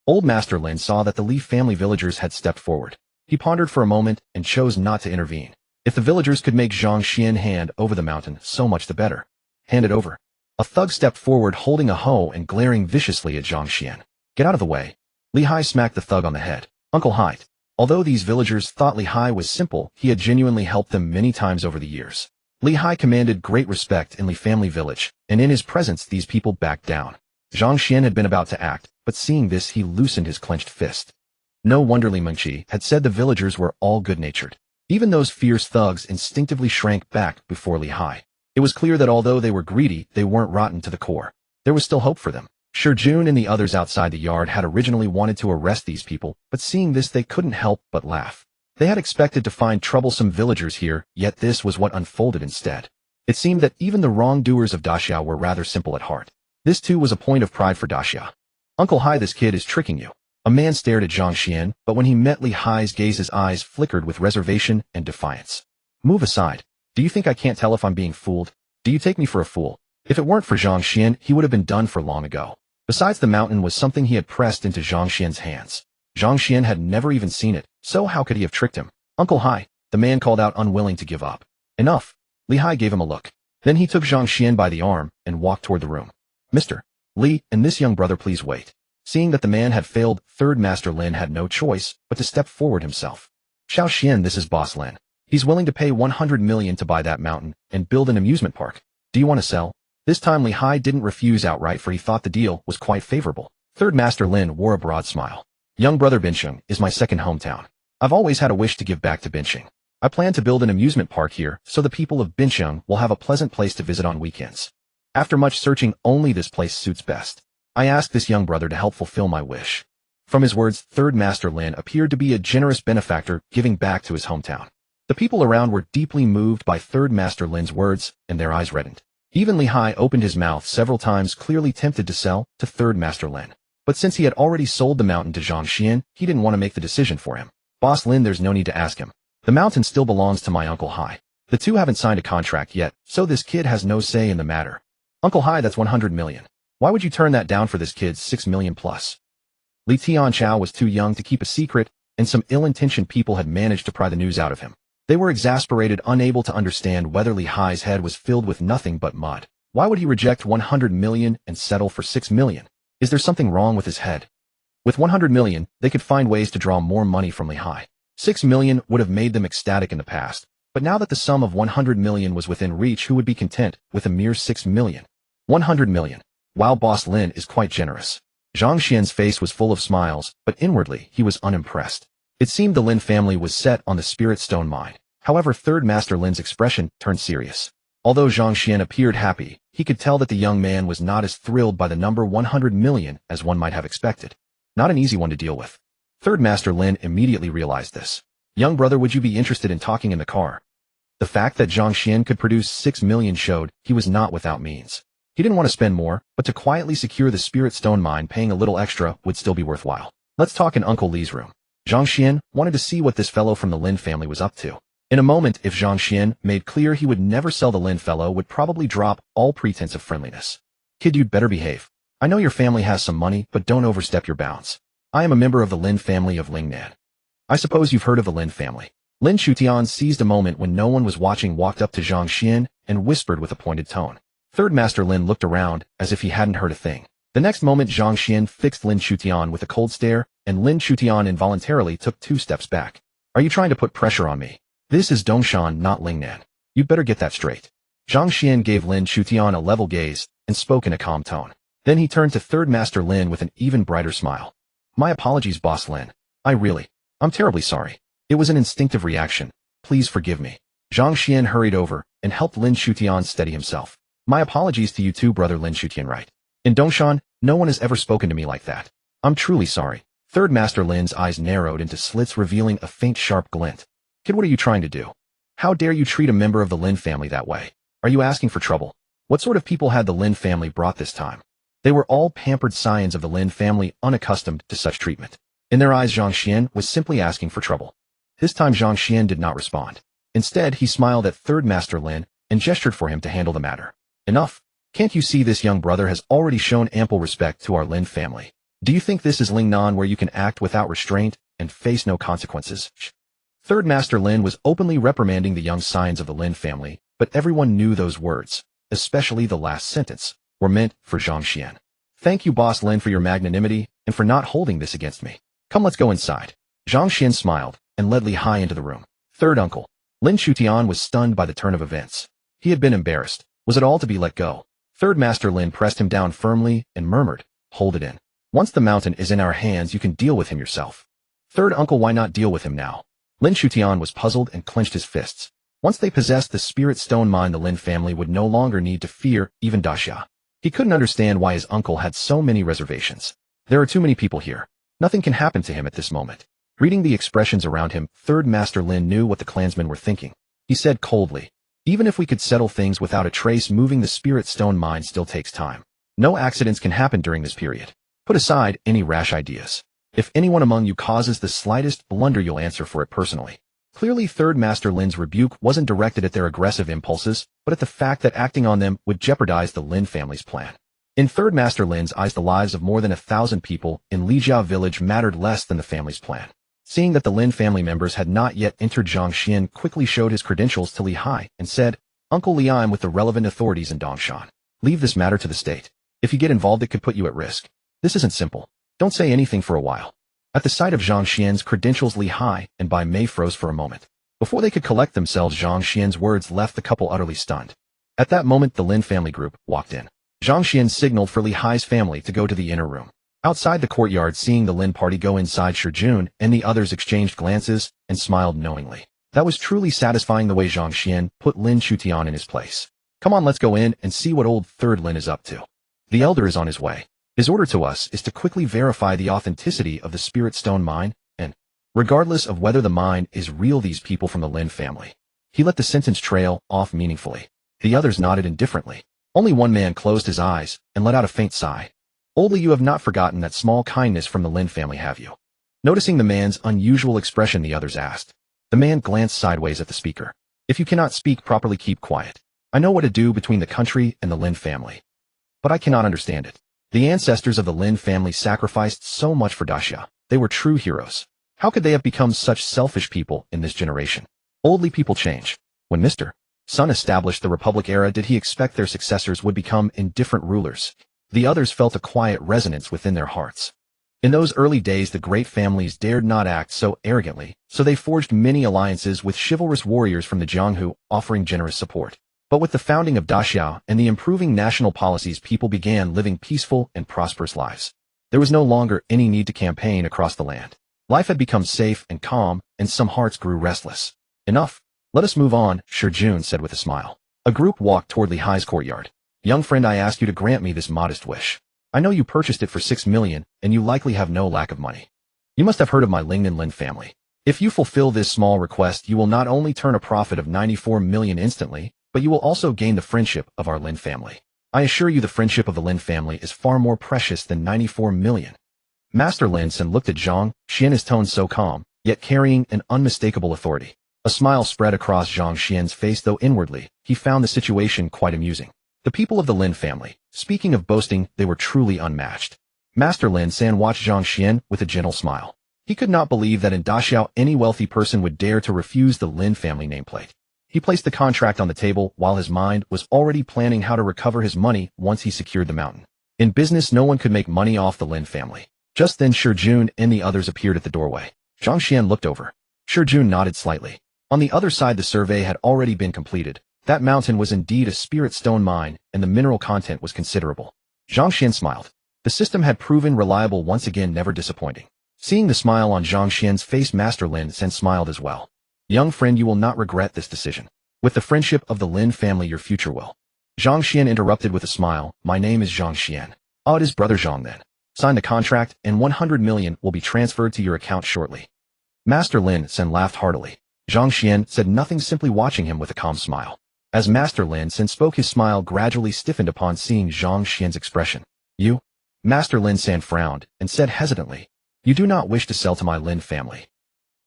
Old Master Lin saw that the Li family villagers had stepped forward. He pondered for a moment and chose not to intervene. If the villagers could make Zhang Xuan hand over the mountain, so much the better. Hand it over. A thug stepped forward holding a hoe and glaring viciously at Zhang Xuan. Get out of the way. Li Hai smacked the thug on the head. Uncle Hai. Although these villagers thought Li Hai was simple, he had genuinely helped them many times over the years. Li Hai commanded great respect in Li family village, and in his presence these people backed down. Zhang Xuan had been about to act, but seeing this he loosened his clenched fist. No wonder Li Mengqi had said the villagers were all good-natured. Even those fierce thugs instinctively shrank back before Li Hai. It was clear that although they were greedy, they weren't rotten to the core. There was still hope for them. Sure, June and the others outside the yard had originally wanted to arrest these people, but seeing this they couldn't help but laugh. They had expected to find troublesome villagers here, yet this was what unfolded instead. It seemed that even the wrongdoers of Daxia were rather simple at heart. This too was a point of pride for Daxia. Uncle Hai, this kid is tricking you. A man stared at Zhang Xuan, but when he met Li Hai's gaze his eyes flickered with reservation and defiance. Move aside. Do you think I can't tell if I'm being fooled? Do you take me for a fool? If it weren't for Zhang Xuan, he would have been done for long ago. Besides, the mountain was something he had pressed into Zhang Xuan's hands. Zhang Xuan had never even seen it, so how could he have tricked him? Uncle Hai, the man called out, unwilling to give up. Enough. Li Hai gave him a look. Then he took Zhang Xuan by the arm and walked toward the room. Mr. Li, and this young brother, please wait. Seeing that the man had failed, Third Master Lin had no choice but to step forward himself. Xiao Xian, this is Boss Lin. He's willing to pay 100 million to buy that mountain and build an amusement park. Do you want to sell? This time Li Hai didn't refuse outright, for he thought the deal was quite favorable. Third Master Lin wore a broad smile. Young brother, Binsheng is my second hometown. I've always had a wish to give back to Binsheng. I plan to build an amusement park here so the people of Binsheng will have a pleasant place to visit on weekends. After much searching, only this place suits best. I ask this young brother to help fulfill my wish. From his words, Third Master Lin appeared to be a generous benefactor giving back to his hometown. The people around were deeply moved by Third Master Lin's words, and their eyes reddened. Even Li Hai opened his mouth several times, clearly tempted to sell to Third Master Lin. But since he had already sold the mountain to Zhang Xuan, he didn't want to make the decision for him. Boss Lin, there's no need to ask him. The mountain still belongs to my Uncle Hai. The two haven't signed a contract yet, so this kid has no say in the matter. Uncle Hai, that's 100 million. Why would you turn that down for this kid's 6 million plus? Li Tianchao was too young to keep a secret, and some ill-intentioned people had managed to pry the news out of him. They were exasperated, unable to understand whether Li Hai's head was filled with nothing but mud. Why would he reject 100 million and settle for 6 million? Is there something wrong with his head? With 100 million, they could find ways to draw more money from Li Hai. 6 million would have made them ecstatic in the past, but now that the sum of 100 million was within reach, who would be content with a mere 6 million? 100 million. Wow, Boss Lin is quite generous. Zhang Xian's face was full of smiles, but inwardly he was unimpressed. It seemed the Lin family was set on the spirit stone mine. However, Third Master Lin's expression turned serious. Although Zhang Xuan appeared happy, he could tell that the young man was not as thrilled by the number 100 million as one might have expected. Not an easy one to deal with. Third Master Lin immediately realized this. Young brother, would you be interested in talking in the car? The fact that Zhang Xuan could produce 6 million showed he was not without means. He didn't want to spend more, but to quietly secure the spirit stone mine, paying a little extra would still be worthwhile. Let's talk in Uncle Li's room. Zhang Xuan wanted to see what this fellow from the Lin family was up to. In a moment, if Zhang Xuan made clear he would never sell, the Lin fellow would probably drop all pretense of friendliness. Kid, you'd better behave. I know your family has some money, but don't overstep your bounds. I am a member of the Lin family of Lingnan. I suppose you've heard of the Lin family. Lin Shutian seized a moment when no one was watching, walked up to Zhang Xuan, and whispered with a pointed tone. Third Master Lin looked around as if he hadn't heard a thing. The next moment, Zhang Xuan fixed Lin Shutian with a cold stare, and Lin Shutian involuntarily took 2 steps back. Are you trying to put pressure on me? This is Dongshan, not Lingnan. You'd better get that straight. Zhang Xuan gave Lin Shutian a level gaze, and spoke in a calm tone. Then he turned to Third Master Lin with an even brighter smile. My apologies, Boss Lin. I'm terribly sorry. It was an instinctive reaction. Please forgive me. Zhang Xuan hurried over and helped Lin Shutian steady himself. My apologies to you too, brother Lin Shutian, right? In Dongshan, no one has ever spoken to me like that. I'm truly sorry. Third Master Lin's eyes narrowed into slits revealing a faint sharp glint. Kid, what are you trying to do? How dare you treat a member of the Lin family that way? Are you asking for trouble? What sort of people had the Lin family brought this time? They were all pampered scions of the Lin family, unaccustomed to such treatment. In their eyes, Zhang Xuan was simply asking for trouble. This time Zhang Xuan did not respond. Instead, he smiled at Third Master Lin and gestured for him to handle the matter. Enough. Can't you see this young brother has already shown ample respect to our Lin family? Do you think this is Lingnan where you can act without restraint and face no consequences? Third Master Lin was openly reprimanding the young scions of the Lin family, but everyone knew those words, especially the last sentence, were meant for Zhang Xuan. Thank you, Boss Lin, for your magnanimity and for not holding this against me. Come, let's go inside. Zhang Xuan smiled and led Li Hai into the room. Third uncle. Lin Shutian was stunned by the turn of events. He had been embarrassed. Was it all to be let go? Third Master Lin pressed him down firmly and murmured, hold it in. Once the mountain is in our hands, you can deal with him yourself. Third uncle, why not deal with him now? Lin Shutian was puzzled and clenched his fists. Once they possessed the spirit stone mine, the Lin family would no longer need to fear even Daxia. He couldn't understand why his uncle had so many reservations. There are too many people here. Nothing can happen to him at this moment. Reading the expressions around him, Third Master Lin knew what the clansmen were thinking. He said coldly, even if we could settle things without a trace, moving the spirit stone mine still takes time. No accidents can happen during this period. Put aside any rash ideas. If anyone among you causes the slightest blunder, you'll answer for it personally. Clearly, Third Master Lin's rebuke wasn't directed at their aggressive impulses, but at the fact that acting on them would jeopardize the Lin family's plan. In Third Master Lin's eyes, the lives of more than 1,000 people in Lijiao village mattered less than the family's plan. Seeing that the Lin family members had not yet entered, Zhang Xuan quickly showed his credentials to Li Hai and said, Uncle Li, I'm with the relevant authorities in Dongshan. Leave this matter to the state. If you get involved, it could put you at risk. This isn't simple. Don't say anything for a while. At the sight of Zhang Xuan's credentials, Li Hai and Bai Mei froze for a moment. Before they could collect themselves, Zhang Xuan's words left the couple utterly stunned. At that moment, the Lin family group walked in. Zhang Xuan signaled for Li Hai's family to go to the inner room. Outside the courtyard, seeing the Lin party go inside, Shijun and the others exchanged glances and smiled knowingly. That was truly satisfying, the way Zhang Xuan put Lin Shutian in his place. Come on, let's go in and see what old Third Lin is up to. The elder is on his way. His order to us is to quickly verify the authenticity of the Spirit Stone mine, and, regardless of whether the mine is real, these people from the Lin family. He let the sentence trail off meaningfully. The others nodded indifferently. Only one man closed his eyes and let out a faint sigh. Oldly, you have not forgotten that small kindness from the Lin family, have you? Noticing the man's unusual expression, the others asked. The man glanced sideways at the speaker. If you cannot speak properly, keep quiet. I know what to do between the country and the Lin family. But I cannot understand it. The ancestors of the Lin family sacrificed so much for Daxia. They were true heroes. How could they have become such selfish people in this generation? Oldly, people change. When Mr. Sun established the Republic era, did he expect their successors would become indifferent rulers? The others felt a quiet resonance within their hearts. In those early days, the great families dared not act so arrogantly, so they forged many alliances with chivalrous warriors from the Jianghu, offering generous support. But with the founding of Daxiao and the improving national policies, people began living peaceful and prosperous lives. There was no longer any need to campaign across the land. Life had become safe and calm, and some hearts grew restless. Enough. Let us move on, Shijun said with a smile. A group walked toward Li Hai's courtyard. Young friend, I ask you to grant me this modest wish. I know you purchased it for 6 million, and you likely have no lack of money. You must have heard of my Lingnan Lin family. If you fulfill this small request, you will not only turn a profit of 94 million instantly, but you will also gain the friendship of our Lin family. I assure you the friendship of the Lin family is far more precious than 94 million. Master Lin Sen looked at Zhang Xuan, his tone so calm, yet carrying an unmistakable authority. A smile spread across Zhang Xuan's face, though inwardly, he found the situation quite amusing. The people of the Lin family, speaking of boasting, they were truly unmatched. Master Lin San watched Zhang Xuan with a gentle smile. He could not believe that in Daxiao any wealthy person would dare to refuse the Lin family nameplate. He placed the contract on the table while his mind was already planning how to recover his money once he secured the mountain. In business, no one could make money off the Lin family. Just then Shijun and the others appeared at the doorway. Zhang Xuan looked over. Shijun nodded slightly. On the other side, the survey had already been completed. That mountain was indeed a spirit stone mine, and the mineral content was considerable. Zhang Xuan smiled. The system had proven reliable once again, never disappointing. Seeing the smile on Zhang Xuan's face, Master Lin Sen smiled as well. Young friend, you will not regret this decision. With the friendship of the Lin family, your future will. Zhang Xuan interrupted with a smile. My name is Zhang Xuan. It is Brother Zhang then. Sign the contract, and 100 million will be transferred to your account shortly. Master Lin Sen laughed heartily. Zhang Xuan said nothing, simply watching him with a calm smile. As Master Lin Sen spoke, his smile gradually stiffened upon seeing Zhang Xuan's expression. You? Master Lin Sen frowned and said hesitantly, you do not wish to sell to my Lin family.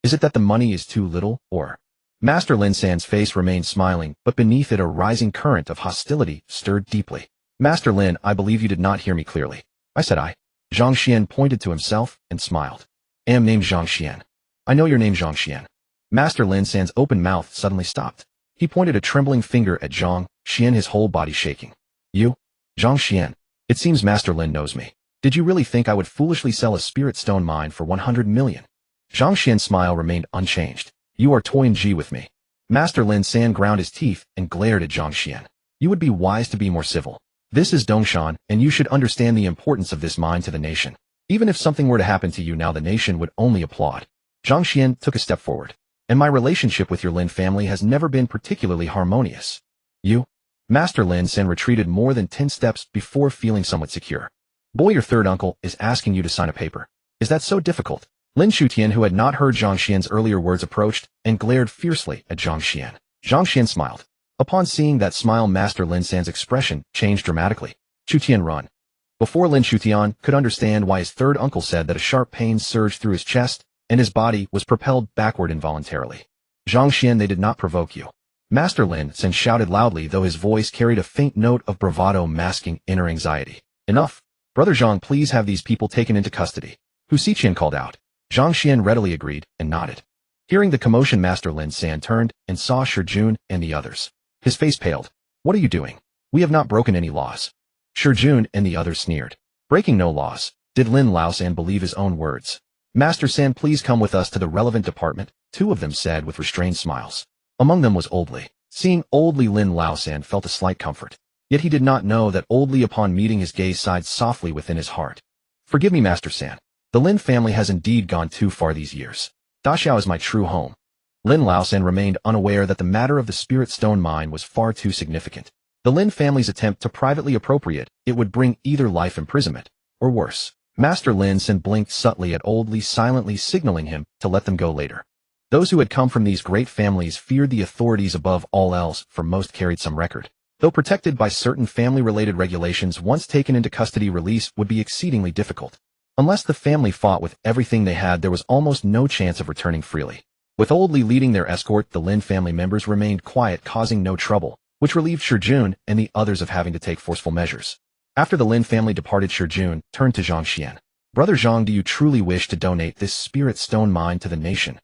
Is it that the money is too little, or? Master Lin Sen's face remained smiling, but beneath it a rising current of hostility stirred deeply. Master Lin, I believe you did not hear me clearly. I said I. Zhang Xuan pointed to himself and smiled. Am named Zhang Xuan. I know your name, Zhang Xuan. Master Lin Sen's open mouth suddenly stopped. He pointed a trembling finger at Zhang Xuan, his whole body shaking. You? Zhang Xuan. It seems Master Lin knows me. Did you really think I would foolishly sell a spirit stone mine for 100 million? Zhang Xuan's smile remained unchanged. You are toying with me. Master Lin Sen ground his teeth and glared at Zhang Xuan. You would be wise to be more civil. This is Dongshan, and you should understand the importance of this mine to the nation. Even if something were to happen to you now, the nation would only applaud. Zhang Xuan took a step forward. And my relationship with your Lin family has never been particularly harmonious. You? Master Lin Sen retreated more than 10 steps before feeling somewhat secure. Boy, your third uncle is asking you to sign a paper. Is that so difficult? Lin Shutian, who had not heard Zhang Xuan's earlier words, approached and glared fiercely at Zhang Xuan. Zhang Xuan smiled. Upon seeing that smile, Master Lin Sen's expression changed dramatically. Shutian, run. Before Lin Shutian could understand why his third uncle said that, a sharp pain surged through his chest, and his body was propelled backward involuntarily. Zhang Xuan, they did not provoke you. Master Lin Sen shouted loudly, though his voice carried a faint note of bravado masking inner anxiety. Enough. Brother Zhang, please have these people taken into custody. Hu Xiqian called out. Zhang Xuan readily agreed and nodded. Hearing the commotion, Master Lin Sen turned and saw Shi Jun and the others. His face paled. What are you doing? We have not broken any laws. Shi Jun and the others sneered. Breaking no laws. Did Lin Laosan believe his own words? Master San, please come with us to the relevant department, two of them said with restrained smiles. Among them was Old Li. Seeing Old Li, Lin Laosan felt a slight comfort. Yet he did not know that Old Li, upon meeting his gaze, sighed softly within his heart. Forgive me, Master San. The Lin family has indeed gone too far these years. Daxiao is my true home. Lin Laosan remained unaware that the matter of the spirit stone mine was far too significant. The Lin family's attempt to privately appropriate it would bring either life imprisonment, or worse. Master Lin Sen blinked subtly at Old Li, silently signaling him to let them go later. Those who had come from these great families feared the authorities above all else, for most carried some record. Though protected by certain family-related regulations, once taken into custody, release would be exceedingly difficult. Unless the family fought with everything they had, there was almost no chance of returning freely. With Old Li leading their escort, the Lin family members remained quiet, causing no trouble, which relieved Shi Jun and the others of having to take forceful measures. After the Lin family departed, Shi Jun turned to Zhang Xuan. Brother Zhang, do you truly wish to donate this spirit stone mine to the nation?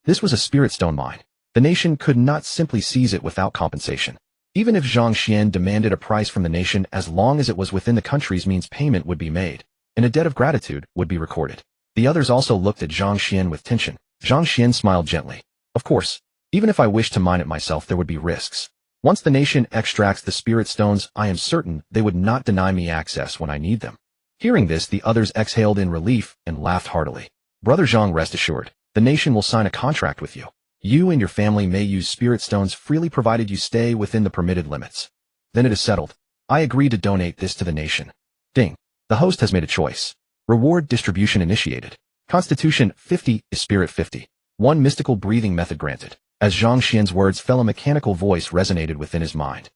This was a spirit stone mine. The nation could not simply seize it without compensation. Even if Zhang Xuan demanded a price from the nation, as long as it was within the country's means, payment would be made, and a debt of gratitude would be recorded. The others also looked at Zhang Xuan with tension. Zhang Xuan smiled gently. Of course, even if I wished to mine it myself, there would be risks. Once the nation extracts the spirit stones, I am certain they would not deny me access when I need them. Hearing this, the others exhaled in relief and laughed heartily. Brother Zhang, rest assured, the nation will sign a contract with you. You and your family may use spirit stones freely provided you stay within the permitted limits. Then it is settled. I agree to donate this to the nation. Ding. The host has made a choice. Reward distribution initiated. Constitution 50 is Spirit 50. One mystical breathing method granted. As Zhang Xuan's words fell, a mechanical voice resonated within his mind.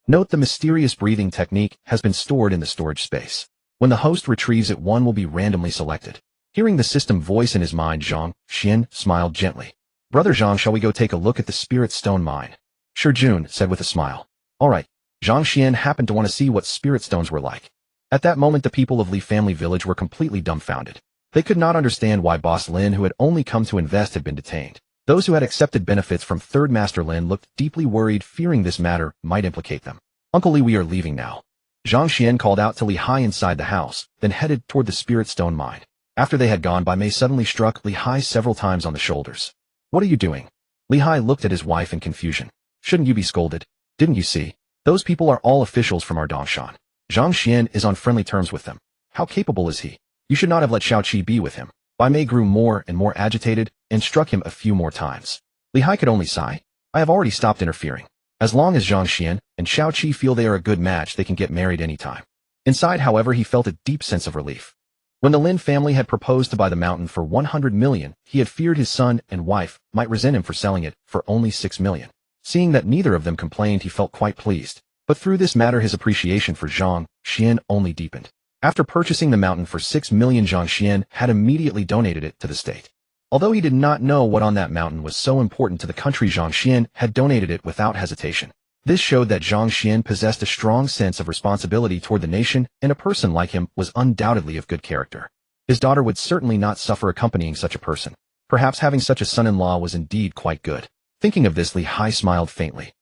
Note, the mysterious breathing technique has been stored in the storage space. When the host retrieves it, one will be randomly selected. Hearing the system voice in his mind, Zhang Xuan smiled gently. Brother Zhang, shall we go take a look at the spirit stone mine? Shi Jun said with a smile. All right. Zhang Xuan happened to want to see what spirit stones were like. At that moment, the people of Li Family Village were completely dumbfounded. They could not understand why Boss Lin, who had only come to invest, had been detained. Those who had accepted benefits from Third Master Lin looked deeply worried, fearing this matter might implicate them. Uncle Li, we are leaving now. Zhang Xuan called out to Li Hai inside the house, then headed toward the spirit stone mine. After they had gone by, Mei suddenly struck Li Hai several times on the shoulders. What are you doing? Li Hai looked at his wife in confusion. Shouldn't you be scolded? Didn't you see? Those people are all officials from our Dongshan. Zhang Xuan is on friendly terms with them. How capable is he? You should not have let Xiaoqi be with him. Bai Mei grew more and more agitated and struck him a few more times. Li Hai could only sigh. I have already stopped interfering. As long as Zhang Xuan and Xiaoqi feel they are a good match, they can get married anytime. Inside, however, he felt a deep sense of relief. When the Lin family had proposed to buy the mountain for 100 million, he had feared his son and wife might resent him for selling it for only 6 million. Seeing that neither of them complained, he felt quite pleased. But through this matter, his appreciation for Zhang Xuan only deepened. After purchasing the mountain for 6 million, Zhang Xuan had immediately donated it to the state. Although he did not know what on that mountain was so important to the country, Zhang Xuan had donated it without hesitation. This showed that Zhang Xuan possessed a strong sense of responsibility toward the nation, and a person like him was undoubtedly of good character. His daughter would certainly not suffer accompanying such a person. Perhaps having such a son-in-law was indeed quite good. Thinking of this, Li Hai smiled faintly.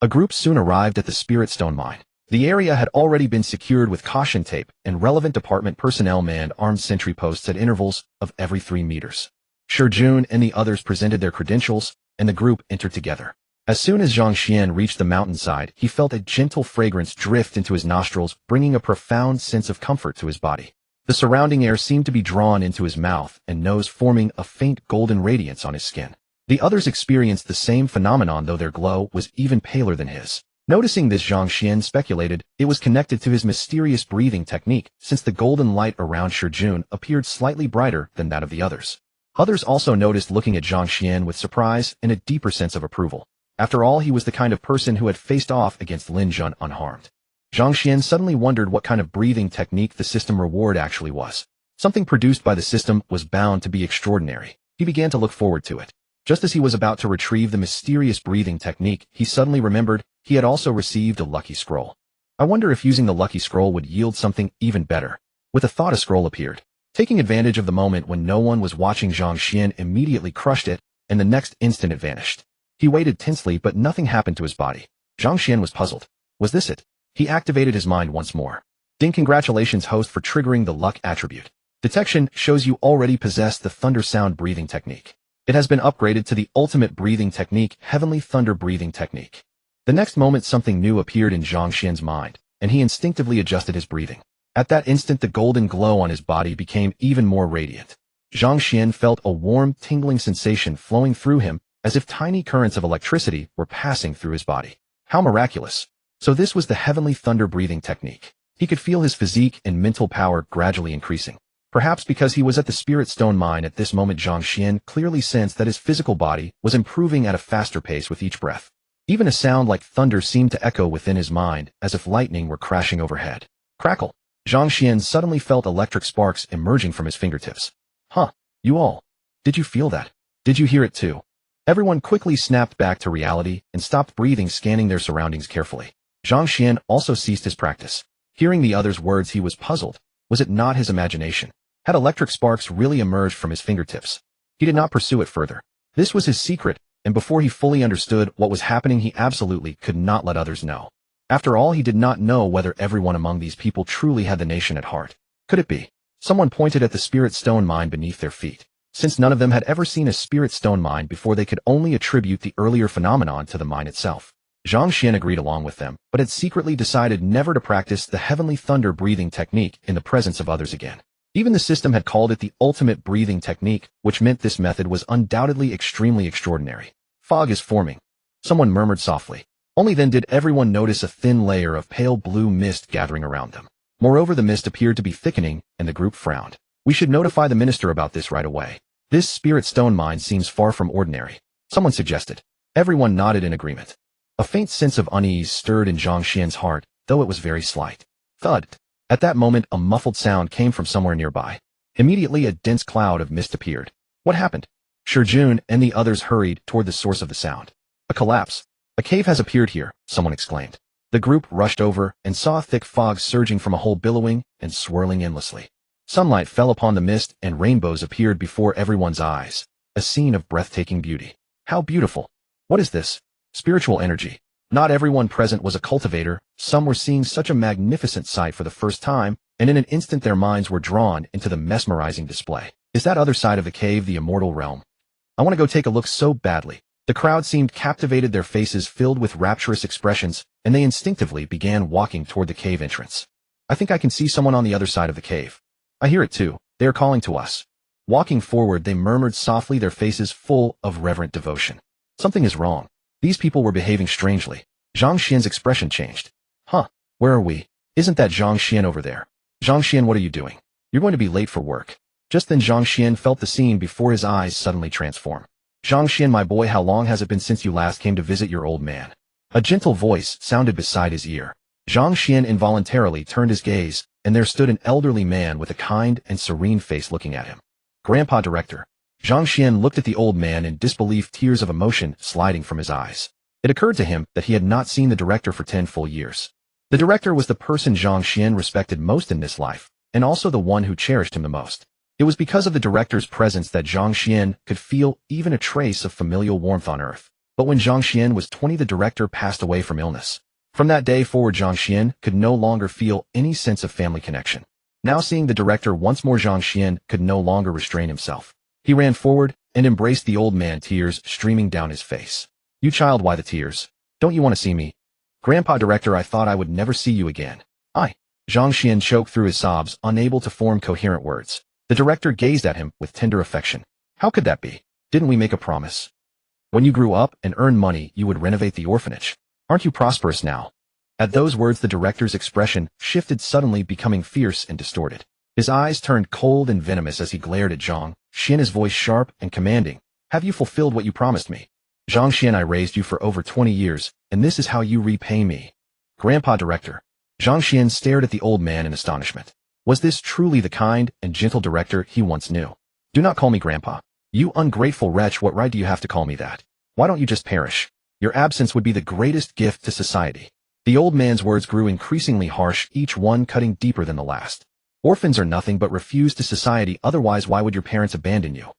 A group soon arrived at the Spirit Stone mine. The area had already been secured with caution tape, and relevant department personnel manned armed sentry posts at intervals of every 3 meters. Shi Jun and the others presented their credentials, and the group entered together. As soon as Zhang Xuan reached the mountainside, he felt a gentle fragrance drift into his nostrils, bringing a profound sense of comfort to his body. The surrounding air seemed to be drawn into his mouth and nose, forming a faint golden radiance on his skin. The others experienced the same phenomenon, though their glow was even paler than his. Noticing this, Zhang Xuan speculated it was connected to his mysterious breathing technique, since the golden light around Shi Jun appeared slightly brighter than that of the others. Others also noticed, looking at Zhang Xuan with surprise and a deeper sense of approval. After all, he was the kind of person who had faced off against Lin Jun unharmed. Zhang Xuan suddenly wondered what kind of breathing technique the system reward actually was. Something produced by the system was bound to be extraordinary. He began to look forward to it. Just as he was about to retrieve the mysterious breathing technique, he suddenly remembered he had also received a lucky scroll. I wonder if using the lucky scroll would yield something even better. With a thought, a scroll appeared. Taking advantage of the moment when no one was watching, Zhang Xuan immediately crushed it, and the next instant it vanished. He waited tensely, but nothing happened to his body. Zhang Xuan was puzzled. Was this it? He activated his mind once more. Ding! Congratulations, host, for triggering the luck attribute. Detection shows you already possess the thunder sound breathing technique. It has been upgraded to the ultimate breathing technique, Heavenly Thunder Breathing Technique. The next moment, something new appeared in Zhang Xuan's mind, and he instinctively adjusted his breathing. At that instant, the golden glow on his body became even more radiant. Zhang Xuan felt a warm, tingling sensation flowing through him, as if tiny currents of electricity were passing through his body. How miraculous! So this was the Heavenly Thunder Breathing Technique. He could feel his physique and mental power gradually increasing. Perhaps because he was at the Spirit Stone mine at this moment, Zhang Xuan clearly sensed that his physical body was improving at a faster pace with each breath. Even a sound like thunder seemed to echo within his mind, as if lightning were crashing overhead. Crackle! Zhang Xuan suddenly felt electric sparks emerging from his fingertips. Huh, you all. Did you feel that? Did you hear it too? Everyone quickly snapped back to reality and stopped breathing, scanning their surroundings carefully. Zhang Xuan also ceased his practice. Hearing the others' words, he was puzzled. Was it not his imagination? Had electric sparks really emerged from his fingertips? He did not pursue it further. This was his secret, and before he fully understood what was happening, he absolutely could not let others know. After all, he did not know whether everyone among these people truly had the nation at heart. Could it be? Someone pointed at the Spirit Stone mine beneath their feet. Since none of them had ever seen a Spirit Stone mine before, they could only attribute the earlier phenomenon to the mine itself. Zhang Xuan agreed along with them, but had secretly decided never to practice the Heavenly Thunder Breathing Technique in the presence of others again. Even the system had called it the ultimate breathing technique, which meant this method was undoubtedly extremely extraordinary. Fog is forming. Someone murmured softly. Only then did everyone notice a thin layer of pale blue mist gathering around them. Moreover, the mist appeared to be thickening, and the group frowned. We should notify the minister about this right away. This Spirit Stone mine seems far from ordinary. Someone suggested. Everyone nodded in agreement. A faint sense of unease stirred in Zhang Xuan's heart, though it was very slight. Thud! At that moment, a muffled sound came from somewhere nearby. Immediately, a dense cloud of mist appeared. What happened? Shi Jun and the others hurried toward the source of the sound. A collapse. A cave has appeared here, someone exclaimed. The group rushed over and saw thick fog surging from a hole, billowing and swirling endlessly. Sunlight fell upon the mist and rainbows appeared before everyone's eyes. A scene of breathtaking beauty. How beautiful! What is this? Spiritual energy. Not everyone present was a cultivator. Some were seeing such a magnificent sight for the first time, and in an instant their minds were drawn into the mesmerizing display. Is that other side of the cave the immortal realm? I want to go take a look so badly. The crowd seemed captivated, their faces filled with rapturous expressions, and they instinctively began walking toward the cave entrance. I think I can see someone on the other side of the cave. I hear it too. They are calling to us. Walking forward, they murmured softly, their faces full of reverent devotion. Something is wrong. These people were behaving strangely. Zhang Xuan's expression changed. Huh, where are we? Isn't that Zhang Xuan over there? Zhang Xuan, what are you doing? You're going to be late for work. Just then Zhang Xuan felt the scene before his eyes suddenly transform. Zhang Xuan, my boy, how long has it been since you last came to visit your old man? A gentle voice sounded beside his ear. Zhang Xuan involuntarily turned his gaze, and there stood an elderly man with a kind and serene face looking at him. Grandpa Director. Zhang Xuan looked at the old man in disbelief, tears of emotion sliding from his eyes. It occurred to him that he had not seen the director for 10 full years. The director was the person Zhang Xuan respected most in this life, and also the one who cherished him the most. It was because of the director's presence that Zhang Xuan could feel even a trace of familial warmth on earth. But when Zhang Xuan was 20, the director passed away from illness. From that day forward, Zhang Xuan could no longer feel any sense of family connection. Now seeing the director once more, Zhang Xuan could no longer restrain himself. He ran forward and embraced the old man, tears streaming down his face. You child, why the tears? Don't you want to see me? Grandpa Director, I thought I would never see you again. Zhang Xuan choked through his sobs, unable to form coherent words. The director gazed at him with tender affection. How could that be? Didn't we make a promise? When you grew up and earned money, you would renovate the orphanage. Aren't you prosperous now? At those words, the director's expression shifted suddenly, becoming fierce and distorted. His eyes turned cold and venomous as he glared at Zhang Xuan, his voice sharp and commanding. Have you fulfilled what you promised me? Zhang Xuan, I raised you for over 20 years, and this is how you repay me. Grandpa Director. Zhang Xuan stared at the old man in astonishment. Was this truly the kind and gentle director he once knew? Do not call me Grandpa. You ungrateful wretch, what right do you have to call me that? Why don't you just perish? Your absence would be the greatest gift to society. The old man's words grew increasingly harsh, each one cutting deeper than the last. Orphans are nothing but refuse to society, otherwise why would your parents abandon you?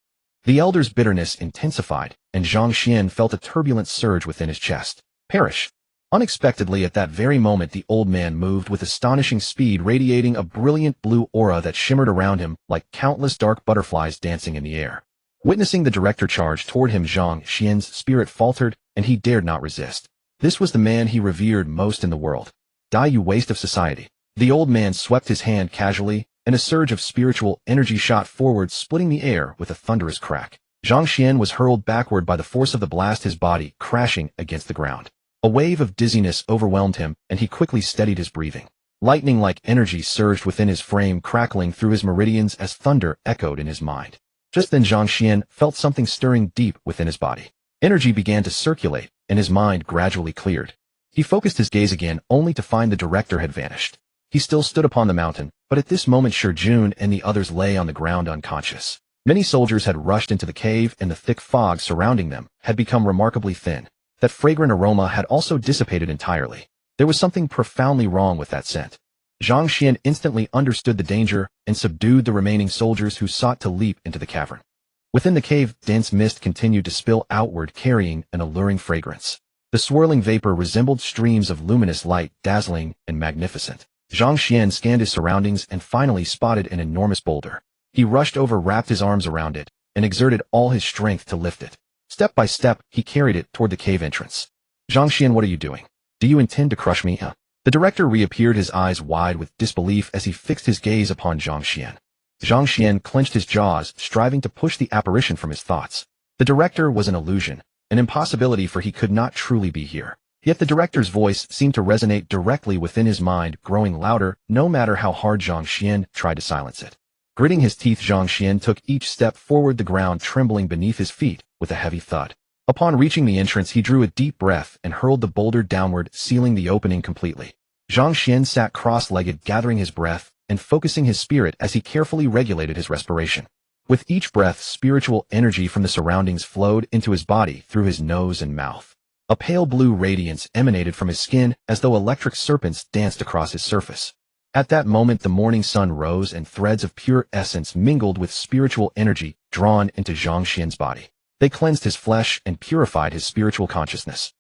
The elder's bitterness intensified, and Zhang Xuan felt a turbulent surge within his chest. Perish. Unexpectedly, at that very moment, the old man moved with astonishing speed, radiating a brilliant blue aura that shimmered around him like countless dark butterflies dancing in the air. Witnessing the director charge toward him, Zhang Xuan's spirit faltered, and he dared not resist. This was the man he revered most in the world. Die, you waste of society. The old man swept his hand casually, and a surge of spiritual energy shot forward, splitting the air with a thunderous crack. Zhang Xuan was hurled backward by the force of the blast, his body crashing against the ground. A wave of dizziness overwhelmed him, and he quickly steadied his breathing. Lightning-like energy surged within his frame, crackling through his meridians as thunder echoed in his mind. Just then Zhang Xuan felt something stirring deep within his body. Energy began to circulate, and his mind gradually cleared. He focused his gaze again, only to find the director had vanished. He still stood upon the mountain, but at this moment Shi Jun and the others lay on the ground unconscious. Many soldiers had rushed into the cave, and the thick fog surrounding them had become remarkably thin. That fragrant aroma had also dissipated entirely. There was something profoundly wrong with that scent. Zhang Xuan instantly understood the danger and subdued the remaining soldiers who sought to leap into the cavern. Within the cave, dense mist continued to spill outward, carrying an alluring fragrance. The swirling vapor resembled streams of luminous light, dazzling and magnificent. Zhang Xuan scanned his surroundings and finally spotted an enormous boulder. He rushed over, wrapped his arms around it, and exerted all his strength to lift it. Step by step, he carried it toward the cave entrance. Zhang Xuan, what are you doing? Do you intend to crush me? The director reappeared, his eyes wide with disbelief as he fixed his gaze upon Zhang Xuan. Zhang Xuan clenched his jaws, striving to push the apparition from his thoughts. The director was an illusion, an impossibility, for he could not truly be here. Yet the director's voice seemed to resonate directly within his mind, growing louder no matter how hard Zhang Xuan tried to silence it. Gritting his teeth, Zhang Xuan took each step forward, the ground trembling beneath his feet with a heavy thud. Upon reaching the entrance, he drew a deep breath and hurled the boulder downward, sealing the opening completely. Zhang Xuan sat cross-legged, gathering his breath and focusing his spirit as he carefully regulated his respiration. With each breath, spiritual energy from the surroundings flowed into his body through his nose and mouth. A pale blue radiance emanated from his skin as though electric serpents danced across his surface. At that moment, the morning sun rose and threads of pure essence mingled with spiritual energy drawn into Zhang Xuan's body. They cleansed his flesh and purified his spiritual consciousness.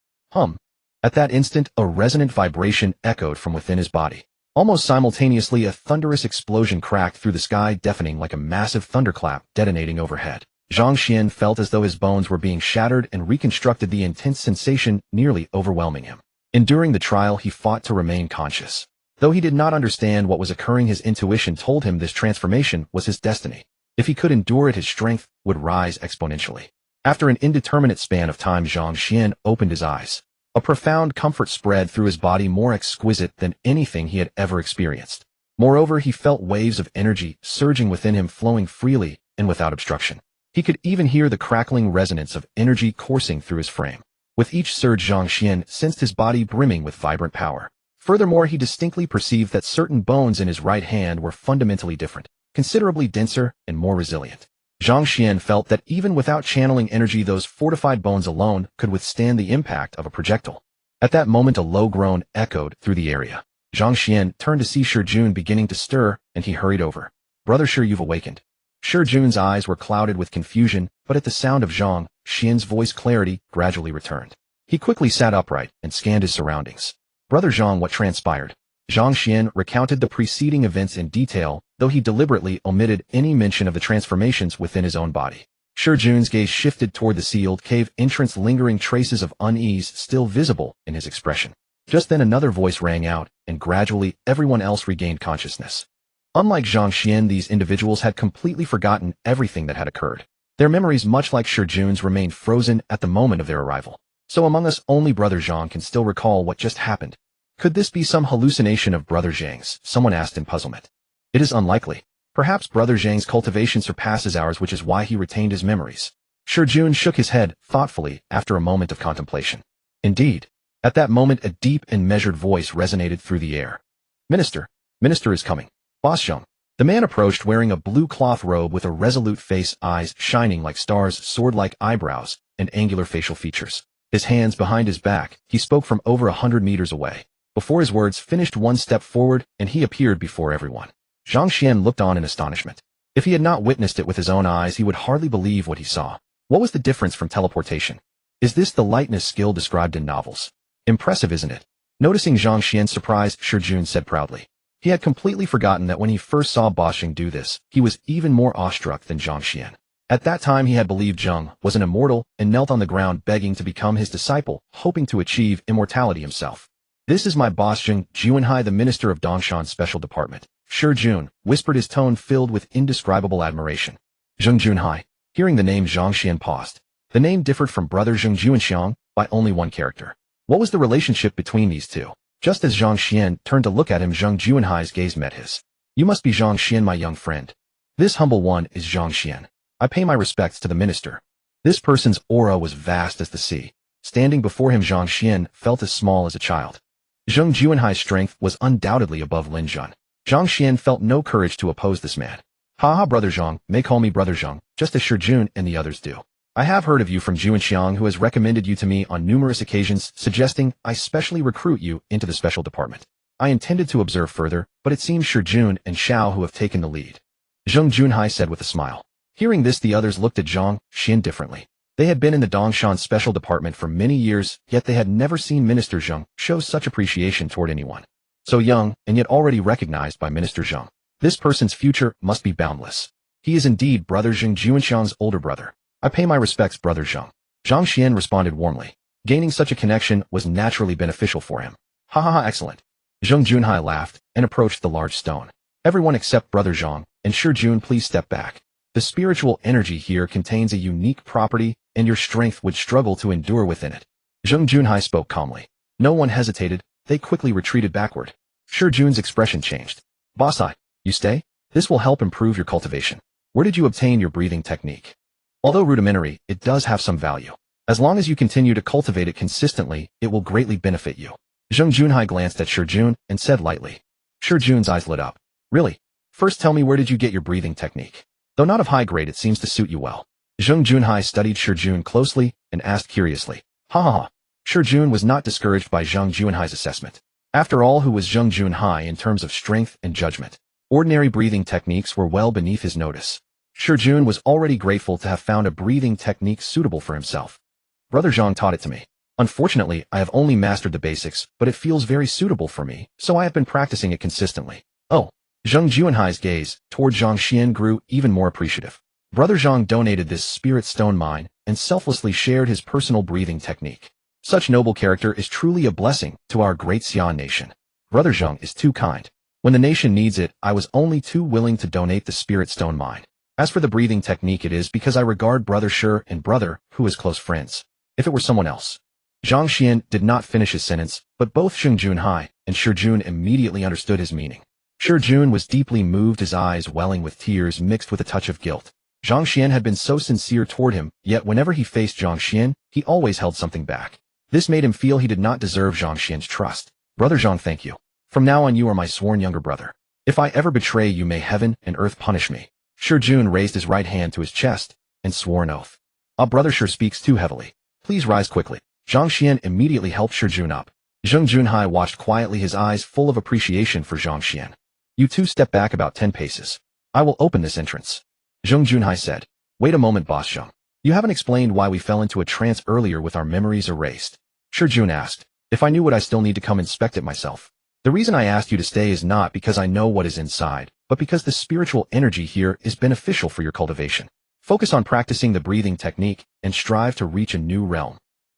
At that instant, a resonant vibration echoed from within his body. Almost simultaneously, a thunderous explosion cracked through the sky, deafening like a massive thunderclap detonating overhead. Zhang Xuan felt as though his bones were being shattered and reconstructed, the intense sensation nearly overwhelming him. Enduring the trial, he fought to remain conscious. Though he did not understand what was occurring, his intuition told him this transformation was his destiny. If he could endure it, his strength would rise exponentially. After an indeterminate span of time, Zhang Xuan opened his eyes. A profound comfort spread through his body, more exquisite than anything he had ever experienced. Moreover, he felt waves of energy surging within him, flowing freely and without obstruction. He could even hear the crackling resonance of energy coursing through his frame. With each surge, Zhang Xuan sensed his body brimming with vibrant power. Furthermore, he distinctly perceived that certain bones in his right hand were fundamentally different, considerably denser and more resilient. Zhang Xuan felt that even without channeling energy, those fortified bones alone could withstand the impact of a projectile. At that moment, a low groan echoed through the area. Zhang Xuan turned to see Shi Jun beginning to stir, and he hurried over. "Brother Shi, you've awakened." Shi Jun's eyes were clouded with confusion, but at the sound of Zhang Xuan's voice, clarity gradually returned. He quickly sat upright and scanned his surroundings. "Brother Zhang, what transpired?" Zhang Xuan recounted the preceding events in detail, though he deliberately omitted any mention of the transformations within his own body. Shi Jun's gaze shifted toward the sealed cave entrance, lingering traces of unease still visible in his expression. Just then another voice rang out, and gradually everyone else regained consciousness. Unlike Zhang Xuan, these individuals had completely forgotten everything that had occurred. Their memories, much like Shi Jun's, remained frozen at the moment of their arrival. "So among us, only Brother Zhang can still recall what just happened. Could this be some hallucination of Brother Zhang's?" someone asked in puzzlement. "It is unlikely. Perhaps Brother Zhang's cultivation surpasses ours, which is why he retained his memories." Shi Jun shook his head thoughtfully after a moment of contemplation. "Indeed." At that moment, a deep and measured voice resonated through the air. "Minister is coming. Boss Zhang." The man approached, wearing a blue cloth robe with a resolute face, eyes shining like stars, sword-like eyebrows, and angular facial features. His hands behind his back, he spoke from over 100 meters away. Before his words finished, one step forward, and he appeared before everyone. Zhang Xuan looked on in astonishment. If he had not witnessed it with his own eyes, he would hardly believe what he saw. What was the difference from teleportation? Is this the lightness skill described in novels? Impressive, isn't it? Noticing Zhang Xuan's surprise, Shi Jun said proudly. He had completely forgotten that when he first saw Boss Zhang do this, he was even more awestruck than Zhang Xuan. At that time, he had believed Zhang was an immortal and knelt on the ground begging to become his disciple, hoping to achieve immortality himself. "This is my boss Zhang Juanhai, the minister of Dongshan Special Department." Shi Jun whispered, his tone filled with indescribable admiration. "Zhang Juanhai." Hearing the name, Zhang Xuan paused. The name differed from Brother Zhang Juanxiang by only one character. What was the relationship between these two? Just as Zhang Xuan turned to look at him, Zhang Juanhai's gaze met his. "You must be Zhang Xuan, my young friend. This humble one is Zhang Xuan. I pay my respects to the minister." This person's aura was vast as the sea. Standing before him, Zhang Xuan felt as small as a child. Zhang Juanhai's strength was undoubtedly above Lin Zhun. Zhang Xuan felt no courage to oppose this man. "Haha, Brother Zhang, may call me Brother Zhang, just as Shi Jun and the others do. I have heard of you from Juanxiang, who has recommended you to me on numerous occasions, suggesting I specially recruit you into the special department. I intended to observe further, but it seems Shi Jun and Xiao who have taken the lead." Zhang Juanhai said with a smile. Hearing this, the others looked at Zhang Xuan differently. They had been in the Dongshan Special Department for many years, yet they had never seen Minister Zhang show such appreciation toward anyone. So young, and yet already recognized by Minister Zhang. This person's future must be boundless. He is indeed Brother Zhang Juanxiang's older brother. "I pay my respects, Brother Zhang." Zhang Xuan responded warmly. Gaining such a connection was naturally beneficial for him. "Ha ha ha, excellent." Zhang Juanhai laughed and approached the large stone. "Everyone except Brother Zhang and Shi Jun, please step back. The spiritual energy here contains a unique property, and your strength would struggle to endure within it." Zhang Juanhai spoke calmly. No one hesitated. They quickly retreated backward. Shi Jun's expression changed. "Boss, you stay? This will help improve your cultivation. Where did you obtain your breathing technique? Although rudimentary, it does have some value. As long as you continue to cultivate it consistently, it will greatly benefit you." Zhang Juanhai glanced at Shi Jun and said lightly. Shi Jun's eyes lit up. "Really? First tell me, where did you get your breathing technique? Though not of high grade, it seems to suit you well." Zhang Juanhai studied Shi Jun closely and asked curiously. "Ha ha ha." Shi Jun was not discouraged by Zhang Juanhai's assessment. After all, who was Zhang Juanhai in terms of strength and judgment? Ordinary breathing techniques were well beneath his notice. Shi Jun was already grateful to have found a breathing technique suitable for himself. "Brother Zhang taught it to me. Unfortunately, I have only mastered the basics, but it feels very suitable for me, so I have been practicing it consistently." "Oh." Zhang Juanhai's gaze toward Zhang Xuan grew even more appreciative. Brother Zhang donated this spirit stone mine and selflessly shared his personal breathing technique. Such noble character is truly a blessing to our great Xian nation. Brother Zhang is too kind. When the nation needs it, I was only too willing to donate the spirit stone mine. As for the breathing technique, it is because I regard Brother Shi and Brother Hu as close friends. If it were someone else. Zhang Xuan did not finish his sentence, but both Zheng Junhai and Shi Jun immediately understood his meaning. Shi Jun was deeply moved, his eyes welling with tears mixed with a touch of guilt. Zhang Xuan had been so sincere toward him, yet whenever he faced Zhang Xuan, he always held something back. This made him feel he did not deserve Zhang Xuan's trust. Brother Zhang, thank you. From now on you are my sworn younger brother. If I ever betray you, may heaven and earth punish me. Shi Jun raised his right hand to his chest and swore an oath. Brother Shi speaks too heavily. Please rise quickly. Zhang Xuan immediately helped Shi Jun up. Zheng Junhai watched quietly, his eyes full of appreciation for Zhang Xuan. You two step back about 10 paces. I will open this entrance. Zheng Junhai said. Wait a moment, Boss Zheng. You haven't explained why we fell into a trance earlier with our memories erased. Shi Jun asked. If I knew, would I still need to come inspect it myself? The reason I asked you to stay is not because I know what is inside, but because the spiritual energy here is beneficial for your cultivation. Focus on practicing the breathing technique and strive to reach a new realm.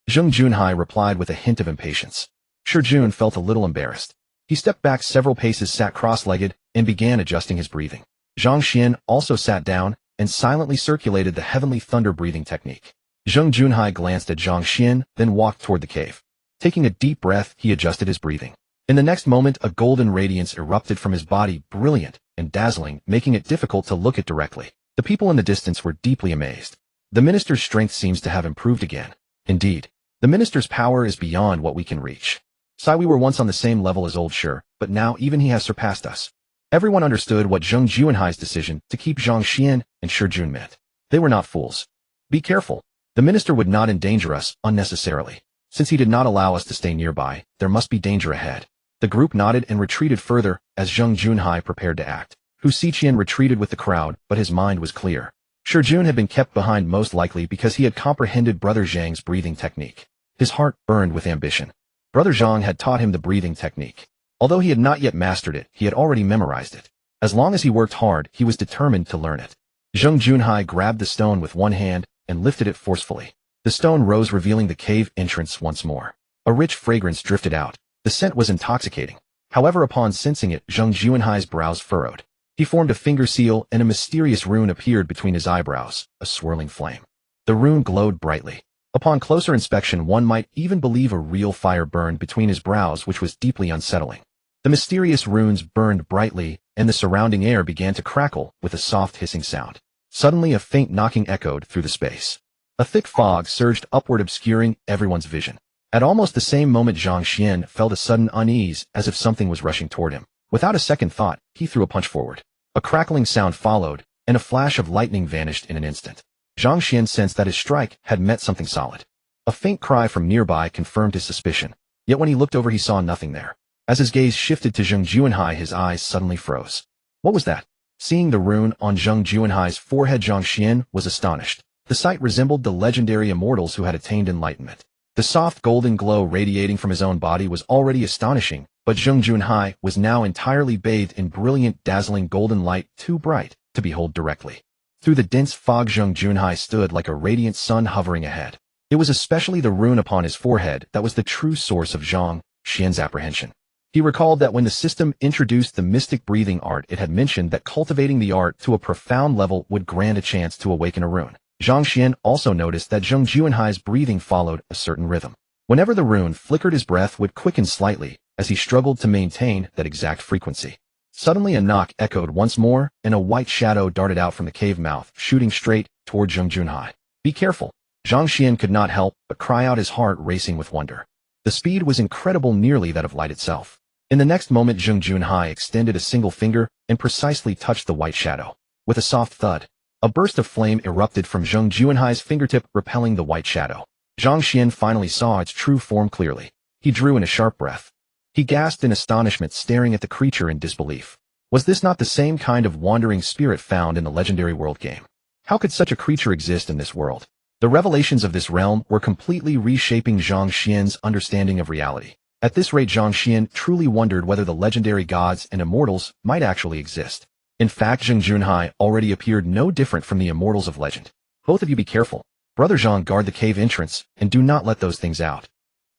Zheng Junhai replied with a hint of impatience. Shi Jun felt a little embarrassed. He stepped back several paces, sat cross-legged, and began adjusting his breathing. Zhang Xuan also sat down and silently circulated the heavenly thunder breathing technique. Zheng Junhai glanced at Zhang Xuan, then walked toward the cave. Taking a deep breath, he adjusted his breathing. In the next moment, a golden radiance erupted from his body, brilliant and dazzling, making it difficult to look at directly. The people in the distance were deeply amazed. The minister's strength seems to have improved again. Indeed, the minister's power is beyond what we can reach. Sai, we were once on the same level as old Shi, but now even he has surpassed us. Everyone understood what Zheng Junhai's decision to keep Zhang Xuan and Shi Jun meant. They were not fools. Be careful. The minister would not endanger us unnecessarily. Since he did not allow us to stay nearby, there must be danger ahead. The group nodded and retreated further as Zheng Junhai prepared to act. Hu Xiqian retreated with the crowd, but his mind was clear. Shi Jun had been kept behind, most likely because he had comprehended Brother Zhang's breathing technique. His heart burned with ambition. Brother Zhang had taught him the breathing technique. Although he had not yet mastered it, he had already memorized it. As long as he worked hard, he was determined to learn it. Zheng Junhai grabbed the stone with one hand and lifted it forcefully. The stone rose, revealing the cave entrance once more. A rich fragrance drifted out. The scent was intoxicating. However, upon sensing it, Zheng Junhai's brows furrowed. He formed a finger seal, and a mysterious rune appeared between his eyebrows, a swirling flame. The rune glowed brightly. Upon closer inspection, one might even believe a real fire burned between his brows, which was deeply unsettling. The mysterious runes burned brightly, and the surrounding air began to crackle with a soft hissing sound. Suddenly, a faint knocking echoed through the space. A thick fog surged upward, obscuring everyone's vision. At almost the same moment, Zhang Xuan felt a sudden unease, as if something was rushing toward him. Without a second thought, he threw a punch forward. A crackling sound followed, and a flash of lightning vanished in an instant. Zhang Xuan sensed that his strike had met something solid. A faint cry from nearby confirmed his suspicion. Yet when he looked over, he saw nothing there. As his gaze shifted to Zheng Junhai, his eyes suddenly froze. What was that? Seeing the rune on Zheng Junhai's forehead, Zhang Xuan was astonished. The sight resembled the legendary immortals who had attained enlightenment. The soft golden glow radiating from his own body was already astonishing, but Zheng Junhai was now entirely bathed in brilliant, dazzling golden light, too bright to behold directly. Through the dense fog, Zheng Junhai stood like a radiant sun hovering ahead. It was especially the rune upon his forehead that was the true source of Zhang Xuan's apprehension. He recalled that when the system introduced the mystic breathing art, it had mentioned that cultivating the art to a profound level would grant a chance to awaken a rune. Zhang Xuan also noticed that Zheng Junhai's breathing followed a certain rhythm. Whenever the rune flickered, his breath would quicken slightly, as he struggled to maintain that exact frequency. Suddenly a knock echoed once more, and a white shadow darted out from the cave mouth, shooting straight toward Zheng Junhai. Be careful! Zhang Xuan could not help but cry out, his heart racing with wonder. The speed was incredible, nearly that of light itself. In the next moment, Zheng Junhai extended a single finger and precisely touched the white shadow. With a soft thud, a burst of flame erupted from Zheng Junhai's fingertip, repelling the white shadow. Zhang Xuan finally saw its true form clearly. He drew in a sharp breath. He gasped in astonishment, staring at the creature in disbelief. Was this not the same kind of wandering spirit found in the legendary world game? How could such a creature exist in this world? The revelations of this realm were completely reshaping Zhang Xuan's understanding of reality. At this rate, Zhang Xuan truly wondered whether the legendary gods and immortals might actually exist. In fact, Zhang Junhai already appeared no different from the immortals of legend. Both of you be careful. Brother Zhang, guard the cave entrance, and do not let those things out.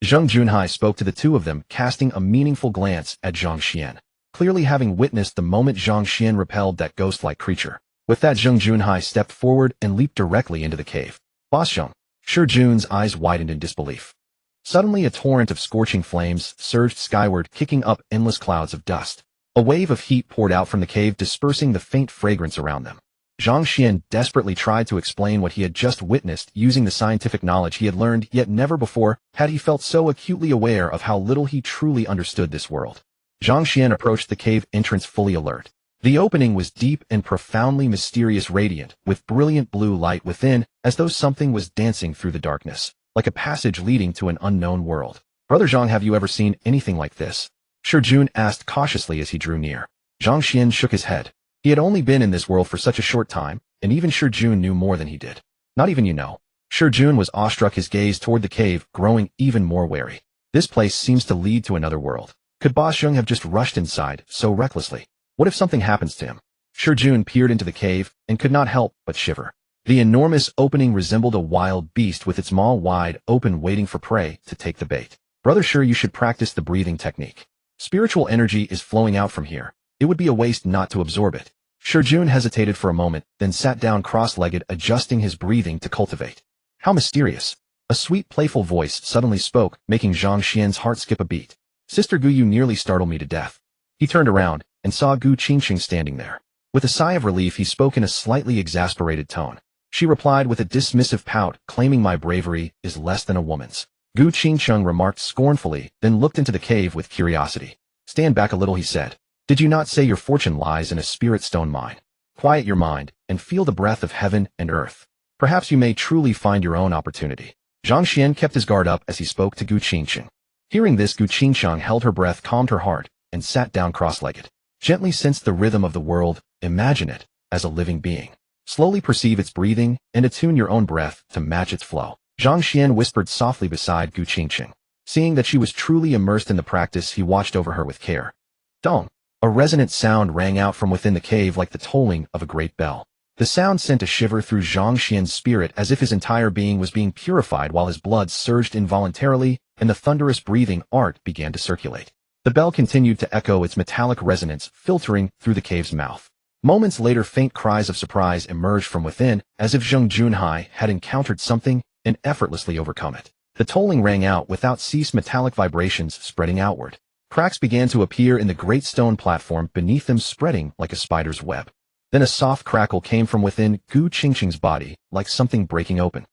Zhang Junhai spoke to the two of them, casting a meaningful glance at Zhang Xian, clearly having witnessed the moment Zhang Xian repelled that ghost-like creature. With that, Zhang Junhai stepped forward and leaped directly into the cave. Boss Zhang. Shi Jun's eyes widened in disbelief. Suddenly, a torrent of scorching flames surged skyward, kicking up endless clouds of dust. A wave of heat poured out from the cave, dispersing the faint fragrance around them. Zhang Xian desperately tried to explain what he had just witnessed using the scientific knowledge he had learned, yet never before had he felt so acutely aware of how little he truly understood this world. Zhang Xian approached the cave entrance fully alert. The opening was deep and profoundly mysterious, radiant, with brilliant blue light within, as though something was dancing through the darkness, like a passage leading to an unknown world. Brother Zhang, have you ever seen anything like this? Shi Jun asked cautiously as he drew near. Zhang Xian shook his head. He had only been in this world for such a short time, and even Shi Jun knew more than he did. Not even you know. Shi Jun was awestruck, his gaze toward the cave growing even more wary. This place seems to lead to another world. Could Boss Zhang have just rushed inside so recklessly? What if something happens to him? Shi Jun peered into the cave and could not help but shiver. The enormous opening resembled a wild beast with its maw wide open, waiting for prey to take the bait. Brother Shi, you should practice the breathing technique. Spiritual energy is flowing out from here. It would be a waste not to absorb it. Shi Jun hesitated for a moment, then sat down cross-legged, adjusting his breathing to cultivate. How mysterious. A sweet, playful voice suddenly spoke, making Zhang Xian's heart skip a beat. Sister Gu, you nearly startled me to death. He turned around and saw Gu Qingqing standing there. With a sigh of relief, he spoke in a slightly exasperated tone. She replied with a dismissive pout, claiming my bravery is less than a woman's. Gu Qingqing remarked scornfully, then looked into the cave with curiosity. Stand back a little, he said. Did you not say your fortune lies in a spirit stone mine? Quiet your mind and feel the breath of heaven and earth. Perhaps you may truly find your own opportunity. Zhang Xian kept his guard up as he spoke to Gu Qingqing. Hearing this, Gu Qingqing held her breath, calmed her heart, and sat down cross-legged. Gently sense the rhythm of the world, imagine it as a living being. Slowly perceive its breathing and attune your own breath to match its flow. Zhang Xian whispered softly beside Gu Qingqing. Seeing that she was truly immersed in the practice, he watched over her with care. Dong! A resonant sound rang out from within the cave like the tolling of a great bell. The sound sent a shiver through Zhang Xian's spirit, as if his entire being was being purified, while his blood surged involuntarily and the thunderous breathing art began to circulate. The bell continued to echo its metallic resonance, filtering through the cave's mouth. Moments later, faint cries of surprise emerged from within, as if Zhang Junhai had encountered something and effortlessly overcome it. The tolling rang out without cease, metallic vibrations spreading outward. Cracks began to appear in the great stone platform beneath them, spreading like a spider's web. Then a soft crackle came from within Gu Qingqing's body, like something breaking open.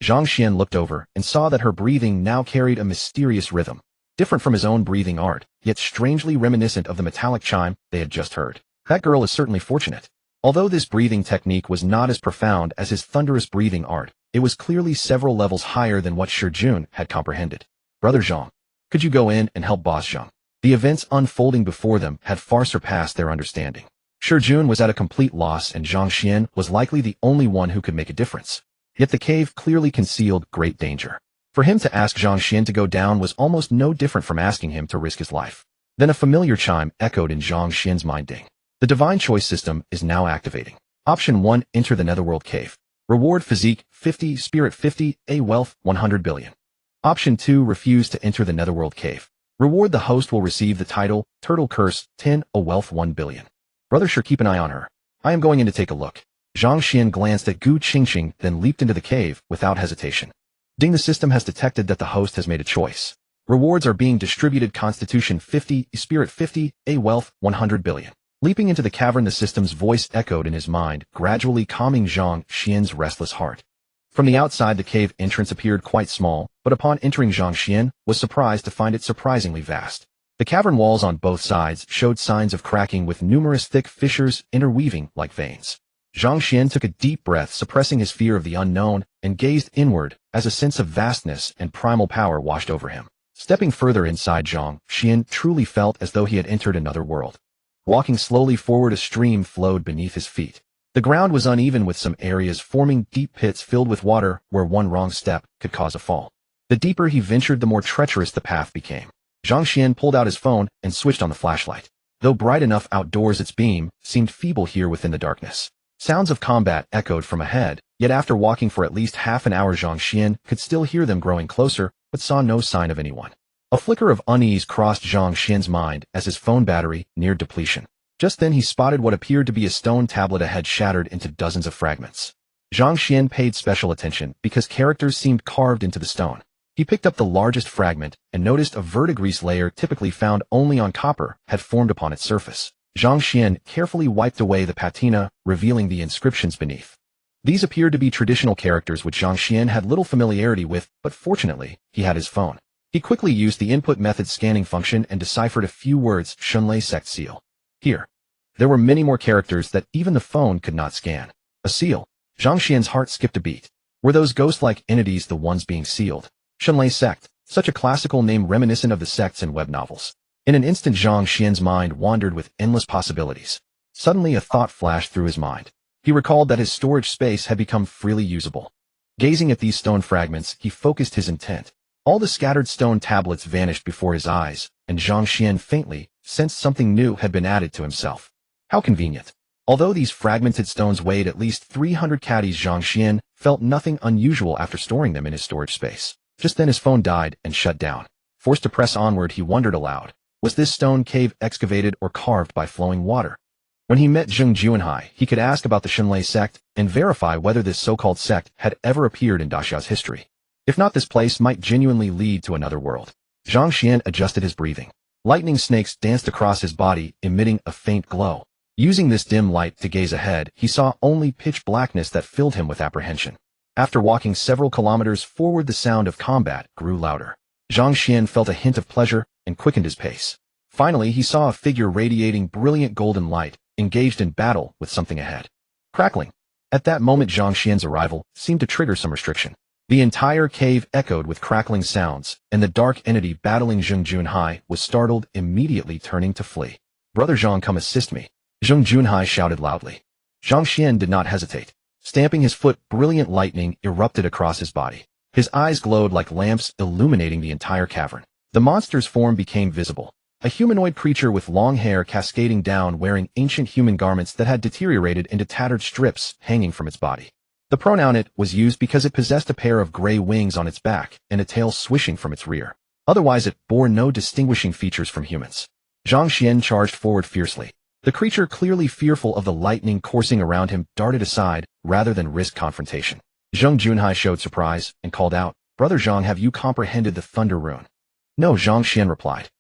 Zhang Xian looked over and saw that her breathing now carried a mysterious rhythm, different from his own breathing art, yet strangely reminiscent of the metallic chime they had just heard. That girl is certainly fortunate. Although this breathing technique was not as profound as his thunderous breathing art, it was clearly several levels higher than what Shi Jun had comprehended. Brother Zhang, could you go in and help Boss Zhang? The events unfolding before them had far surpassed their understanding. Shi Jun was at a complete loss, and Zhang Xian was likely the only one who could make a difference. Yet the cave clearly concealed great danger. For him to ask Zhang Xian to go down was almost no different from asking him to risk his life. Then a familiar chime echoed in Zhang Xian's mind. Ding. The divine choice system is now activating. Option 1, enter the netherworld cave. Reward: physique 50, spirit 50, a wealth 100 billion. Option 2, refuse to enter the netherworld cave. Reward: the host will receive the title Turtle Curse 10, a wealth 1 billion. Brother Shi, keep an eye on her. I am going in to take a look. Zhang Xian glanced at Gu Qingqing, then leaped into the cave without hesitation. Ding, the system has detected that the host has made a choice. Rewards are being distributed: Constitution 50, Spirit 50, a wealth 100 billion. Leaping into the cavern, the system's voice echoed in his mind, gradually calming Zhang Xian's restless heart. From the outside, the cave entrance appeared quite small, but upon entering, Zhang Xian was surprised to find it surprisingly vast. The cavern walls on both sides showed signs of cracking, with numerous thick fissures interweaving like veins. Zhang Xian took a deep breath, suppressing his fear of the unknown, and gazed inward as a sense of vastness and primal power washed over him. Stepping further inside, Zhang Xian truly felt as though he had entered another world. Walking slowly forward, a stream flowed beneath his feet. The ground was uneven, with some areas forming deep pits filled with water where one wrong step could cause a fall. The deeper he ventured, the more treacherous the path became. Zhang Xian pulled out his phone and switched on the flashlight. Though bright enough outdoors, its beam seemed feeble here within the darkness. Sounds of combat echoed from ahead, yet after walking for at least half an hour, Zhang Xuan could still hear them growing closer, but saw no sign of anyone. A flicker of unease crossed Zhang Xuan's mind as his phone battery neared depletion. Just then he spotted what appeared to be a stone tablet ahead, shattered into dozens of fragments. Zhang Xuan paid special attention because characters seemed carved into the stone. He picked up the largest fragment and noticed a verdigris layer typically found only on copper had formed upon its surface. Zhang Xuan carefully wiped away the patina, revealing the inscriptions beneath. These appeared to be traditional characters which Zhang Xuan had little familiarity with, but fortunately, he had his phone. He quickly used the input method scanning function and deciphered a few words: Shunlei sect seal. Here. There were many more characters that even the phone could not scan. A seal. Zhang Xuan's heart skipped a beat. Were those ghost-like entities the ones being sealed? Shunlei sect, such a classical name reminiscent of the sects in web novels. In an instant, Zhang Xuan's mind wandered with endless possibilities. Suddenly a thought flashed through his mind. He recalled that his storage space had become freely usable. Gazing at these stone fragments, he focused his intent. All the scattered stone tablets vanished before his eyes, and Zhang Xuan faintly sensed something new had been added to himself. How convenient. Although these fragmented stones weighed at least 300 caddies, Zhang Xuan felt nothing unusual after storing them in his storage space. Just then his phone died and shut down. Forced to press onward, he wondered aloud. Was this stone cave excavated or carved by flowing water? When he met Zhang Xuanhai, he could ask about the Shunlei sect and verify whether this so-called sect had ever appeared in Daxia's history. If not, this place might genuinely lead to another world. Zhang Xuan adjusted his breathing. Lightning snakes danced across his body, emitting a faint glow. Using this dim light to gaze ahead, he saw only pitch blackness that filled him with apprehension. After walking several kilometers forward, the sound of combat grew louder. Zhang Xuan felt a hint of pleasure and quickened his pace. Finally, he saw a figure radiating brilliant golden light, engaged in battle with something ahead. Crackling. At that moment, Zhang Xuan's arrival seemed to trigger some restriction. The entire cave echoed with crackling sounds, and the dark entity battling Zhang Xuanhai was startled, immediately turning to flee. "Brother Zhang, come assist me," Zhang Xuanhai shouted loudly. Zhang Xuan did not hesitate. Stamping his foot, brilliant lightning erupted across his body. His eyes glowed like lamps, illuminating the entire cavern. The monster's form became visible. A humanoid creature with long hair cascading down, wearing ancient human garments that had deteriorated into tattered strips hanging from its body. The pronoun "it" was used because it possessed a pair of gray wings on its back and a tail swishing from its rear. Otherwise, it bore no distinguishing features from humans. Zhang Xuan charged forward fiercely. The creature, clearly fearful of the lightning coursing around him, darted aside rather than risk confrontation. Zhang Xuanhai showed surprise and called out, "Brother Zhang, have you comprehended the thunder rune?" "No," Zhang Xuan replied.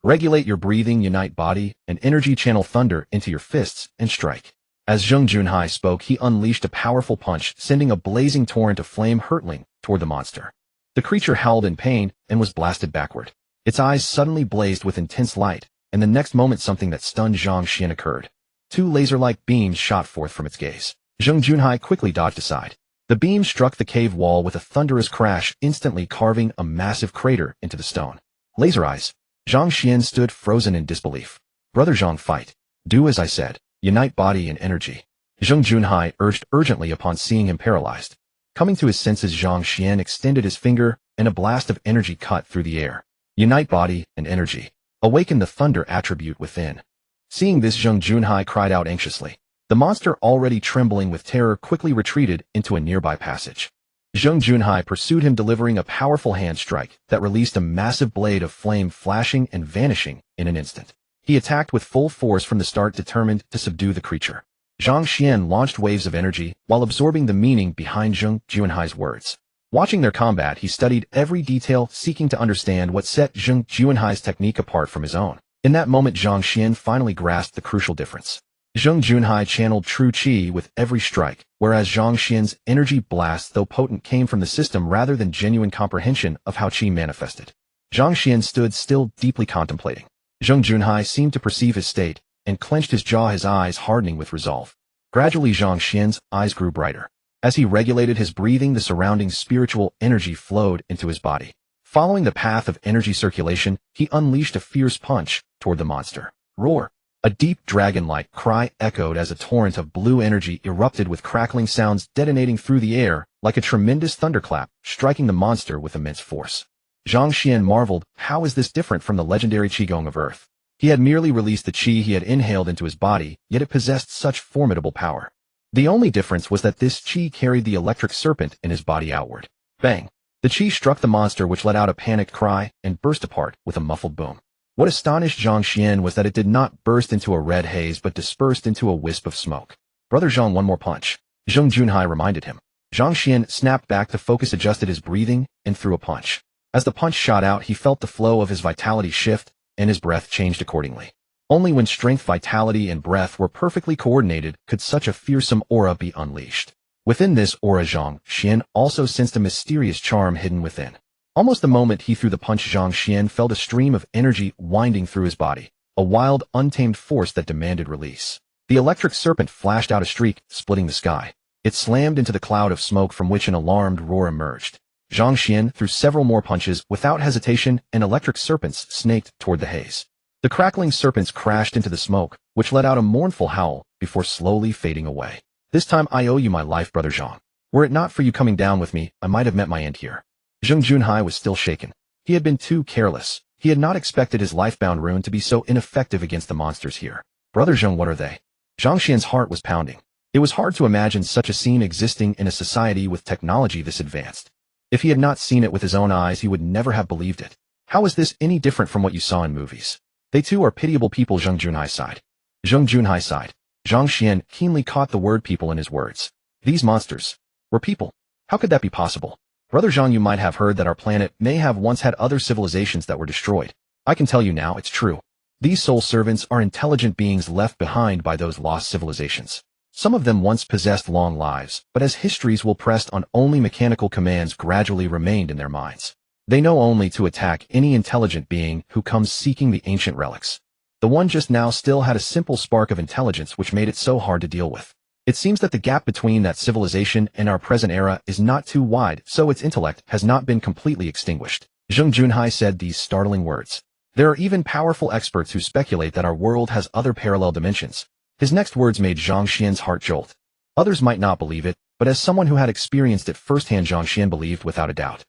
"Regulate your breathing, unite body, and energy, channel thunder into your fists, and strike." As Zhang Xuanhai spoke, he unleashed a powerful punch, sending a blazing torrent of flame hurtling toward the monster. The creature howled in pain and was blasted backward. Its eyes suddenly blazed with intense light, and the next moment something that stunned Zhang Xuan occurred. Two laser-like beams shot forth from its gaze. Zhang Xuanhai quickly dodged aside. The beam struck the cave wall with a thunderous crash, instantly carving a massive crater into the stone. Laser eyes. Zhang Xuan stood frozen in disbelief. "Brother Zhang, fight. Do as I said. Unite body and energy," Zhang Xuanhai urged urgently upon seeing him paralyzed. Coming to his senses, Zhang Xuan extended his finger, and a blast of energy cut through the air. "Unite body and energy. Awaken the thunder attribute within." Seeing this, Zhang Xuanhai cried out anxiously. The monster, already trembling with terror, quickly retreated into a nearby passage. Zhang Xuanhai pursued him, delivering a powerful hand strike that released a massive blade of flame, flashing and vanishing in an instant. He attacked with full force from the start, determined to subdue the creature. Zhang Xuan launched waves of energy while absorbing the meaning behind Zhang Xuanhai's words. Watching their combat, he studied every detail, seeking to understand what set Zhang Xuanhai's technique apart from his own. In that moment, Zhang Xuan finally grasped the crucial difference. Zhang Xuanhai channeled true qi with every strike, whereas Zhang Xuan's energy blasts, though potent, came from the system rather than genuine comprehension of how qi manifested. Zhang Xuan stood still, deeply contemplating. Zhang Xuanhai seemed to perceive his state and clenched his jaw, his eyes hardening with resolve. Gradually, Zhang Xuan's eyes grew brighter. As he regulated his breathing, the surrounding spiritual energy flowed into his body. Following the path of energy circulation, he unleashed a fierce punch toward the monster. Roar! A deep dragon-like cry echoed as a torrent of blue energy erupted, with crackling sounds detonating through the air like a tremendous thunderclap, striking the monster with immense force. Zhang Xuan marveled, how is this different from the legendary Qigong of Earth? He had merely released the qi he had inhaled into his body, yet it possessed such formidable power. The only difference was that this qi carried the electric serpent in his body outward. Bang! The qi struck the monster, which let out a panicked cry and burst apart with a muffled boom. What astonished Zhang Xuan was that it did not burst into a red haze but dispersed into a wisp of smoke. "Brother Zhang, one more punch," Zhang Junhai reminded him. Zhang Xuan snapped back to focus, adjusted his breathing, and threw a punch. As the punch shot out, he felt the flow of his vitality shift, and his breath changed accordingly. Only when strength, vitality, and breath were perfectly coordinated could such a fearsome aura be unleashed. Within this aura, Zhang Xuan also sensed a mysterious charm hidden within. Almost the moment he threw the punch, Zhang Xuan felt a stream of energy winding through his body, a wild, untamed force that demanded release. The electric serpent flashed out a streak, splitting the sky. It slammed into the cloud of smoke from which an alarmed roar emerged. Zhang Xuan threw several more punches without hesitation, and electric serpents snaked toward the haze. The crackling serpents crashed into the smoke, which let out a mournful howl before slowly fading away. "This time I owe you my life, Brother Zhang. Were it not for you coming down with me, I might have met my end here." Zhang Junhai was still shaken. He had been too careless. He had not expected his life-bound rune to be so ineffective against the monsters here. "Brother Zhang, what are they?" Zhang Xian's heart was pounding. It was hard to imagine such a scene existing in a society with technology this advanced. If he had not seen it with his own eyes, he would never have believed it. "How is this any different from what you saw in movies?" "They too are pitiable people," Zhang Junhai sighed. Zhang Junhai sighed. Zhang Xian keenly caught the word people in his words. These monsters were people. How could that be possible? "Brother Zhang, you might have heard that our planet may have once had other civilizations that were destroyed. I can tell you now, it's true. These soul servants are intelligent beings left behind by those lost civilizations. Some of them once possessed long lives, but as histories will pressed on, only mechanical commands gradually remained in their minds. They know only to attack any intelligent being who comes seeking the ancient relics. The one just now still had a simple spark of intelligence which made it so hard to deal with. It seems that the gap between that civilization and our present era is not too wide, so its intellect has not been completely extinguished." Zhang Junhai said these startling words. "There are even powerful experts who speculate that our world has other parallel dimensions." His next words made Zhang Xian's heart jolt. Others might not believe it, but as someone who had experienced it firsthand, Zhang Xian believed without a doubt.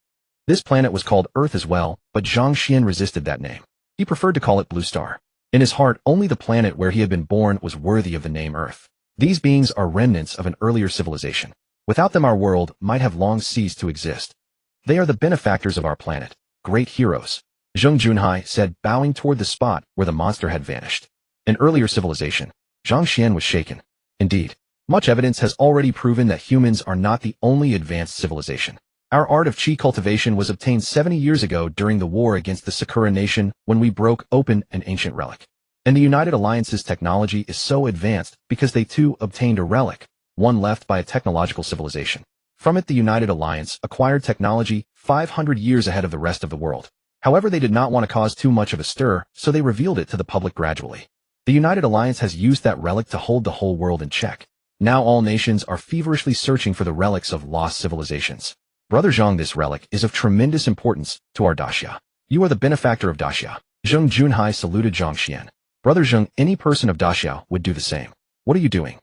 This planet was called Earth as well, but Zhang Xian resisted that name. He preferred to call it Blue Star. In his heart, only the planet where he had been born was worthy of the name Earth. These beings are remnants of an earlier civilization. Without them, our world might have long ceased to exist. They are the benefactors of our planet, great heroes," Zhang Junhai said, bowing toward the spot where the monster had vanished. An earlier civilization. Zhang Xian was shaken. Indeed, much evidence has already proven that humans are not the only advanced civilization. Our art of qi cultivation was obtained 70 years ago during the war against the Sakura nation when we broke open an ancient relic. And the United Alliance's technology is so advanced because they too obtained a relic, one left by a technological civilization. From it, the United Alliance acquired technology 500 years ahead of the rest of the world. However, they did not want to cause too much of a stir, so they revealed it to the public gradually. The United Alliance has used that relic to hold the whole world in check. Now all nations are feverishly searching for the relics of lost civilizations. "Brother Zhang, this relic is of tremendous importance to our Daxia. You are the benefactor of Daxia." Zhang Junhai saluted Zhang Xian. "Brother Zhang, any person of Daxia would do the same. What are you doing?"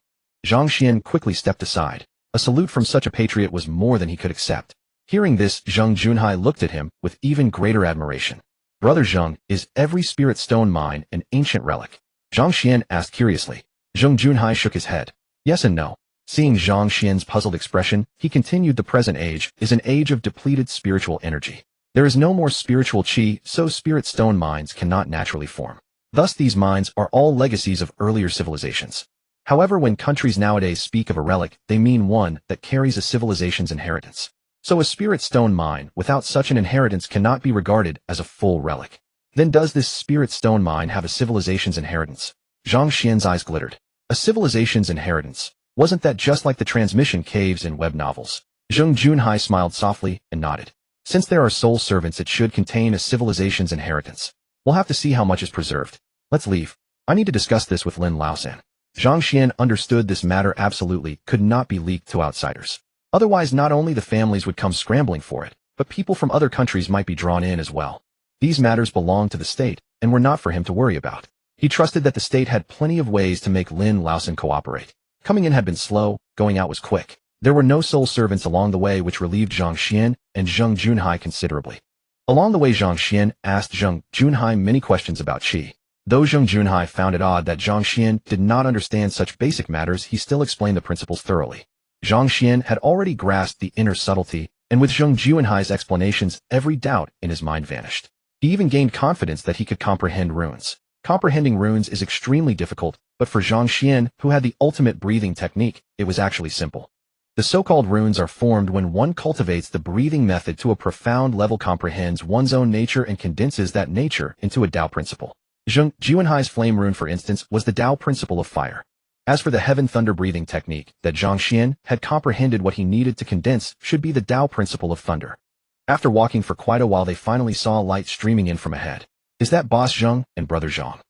Zhang Xian quickly stepped aside. A salute from such a patriot was more than he could accept. Hearing this, Zhang Junhai looked at him with even greater admiration. "Brother Zhang, is every spirit stone mine an ancient relic?" Zhang Xian asked curiously. Zhang Junhai shook his head. Yes and no. Seeing Zhang Xian's puzzled expression, he continued, "The present age is an age of depleted spiritual energy. There is no more spiritual qi, so spirit stone mines cannot naturally form. Thus these mines are all legacies of earlier civilizations. However, when countries nowadays speak of a relic, they mean one that carries a civilization's inheritance. So a spirit stone mine without such an inheritance cannot be regarded as a full relic. Then does this spirit stone mine have a civilization's inheritance?" Zhang Xian's eyes glittered. A civilization's inheritance. Wasn't that just like the transmission caves in web novels? Zhang Junhai smiled softly and nodded. Since there are soul servants, it should contain a civilization's inheritance. We'll have to see how much is preserved. Let's leave. I need to discuss this with Lin Laosan. Zhang Xian understood this matter absolutely could not be leaked to outsiders. Otherwise, not only the families would come scrambling for it, but people from other countries might be drawn in as well. These matters belonged to the state and were not for him to worry about. He trusted that the state had plenty of ways to make Lin Laosan cooperate. Coming in had been slow, going out was quick. There were no soul servants along the way, which relieved Zhang Xian and Zhang Junhai considerably. Along the way, Zhang Xian asked Zhang Junhai many questions about qi. Though Zhang Junhai found it odd that Zhang Xian did not understand such basic matters, he still explained the principles thoroughly. Zhang Xian had already grasped the inner subtlety, and with Zhang Junhai's explanations, every doubt in his mind vanished. He even gained confidence that he could comprehend runes. Comprehending runes is extremely difficult, but for Zhang Xian, who had the ultimate breathing technique, it was actually simple. The so-called runes are formed when one cultivates the breathing method to a profound level, comprehends one's own nature, and condenses that nature into a Tao principle. Zhang Junhai's flame rune, for instance, was the Tao principle of fire. As for the heaven thunder breathing technique, that Zhang Xian had comprehended what he needed to condense should be the Tao principle of thunder. After walking for quite a while, they finally saw light streaming in from ahead. "Is that Boss Zhang and Brother Zhang?"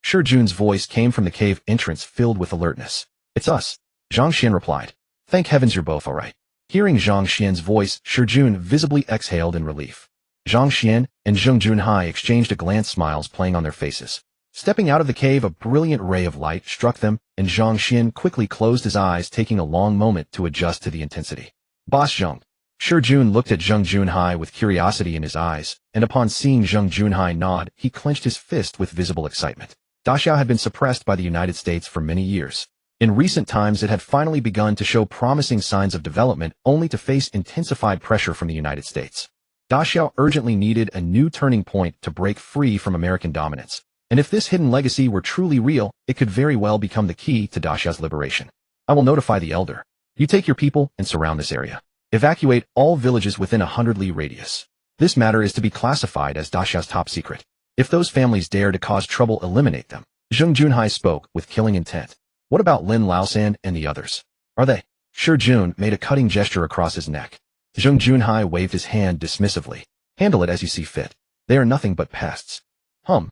Shi Jun's voice came from the cave entrance, filled with alertness. "It's us," Zhang Xian replied. "Thank heavens you're both all right." Hearing Zhang Xian's voice, Shi Jun visibly exhaled in relief. Zhang Xian and Zhang Junhai exchanged a glance, smiles playing on their faces. Stepping out of the cave, a brilliant ray of light struck them, and Zhang Xian quickly closed his eyes, taking a long moment to adjust to the intensity. "Boss Zhang." Shi Jun looked at Zhang Junhai with curiosity in his eyes, and upon seeing Zhang Junhai nod, he clenched his fist with visible excitement. Daxiao had been suppressed by the United States for many years. In recent times, it had finally begun to show promising signs of development, only to face intensified pressure from the United States. Daxiao urgently needed a new turning point to break free from American dominance. And if this hidden legacy were truly real, it could very well become the key to Daxiao's liberation. "I will notify the elder. You take your people and surround this area. Evacuate all villages within a 100-li radius. This matter is to be classified as Daxiao's top secret. If those families dare to cause trouble, eliminate them." Zhang Junhai spoke with killing intent. "What about Lin Laosan and the others? Are they?" Shi Jun made a cutting gesture across his neck. Zhang Junhai waved his hand dismissively. "Handle it as you see fit. They are nothing but pests." Hum.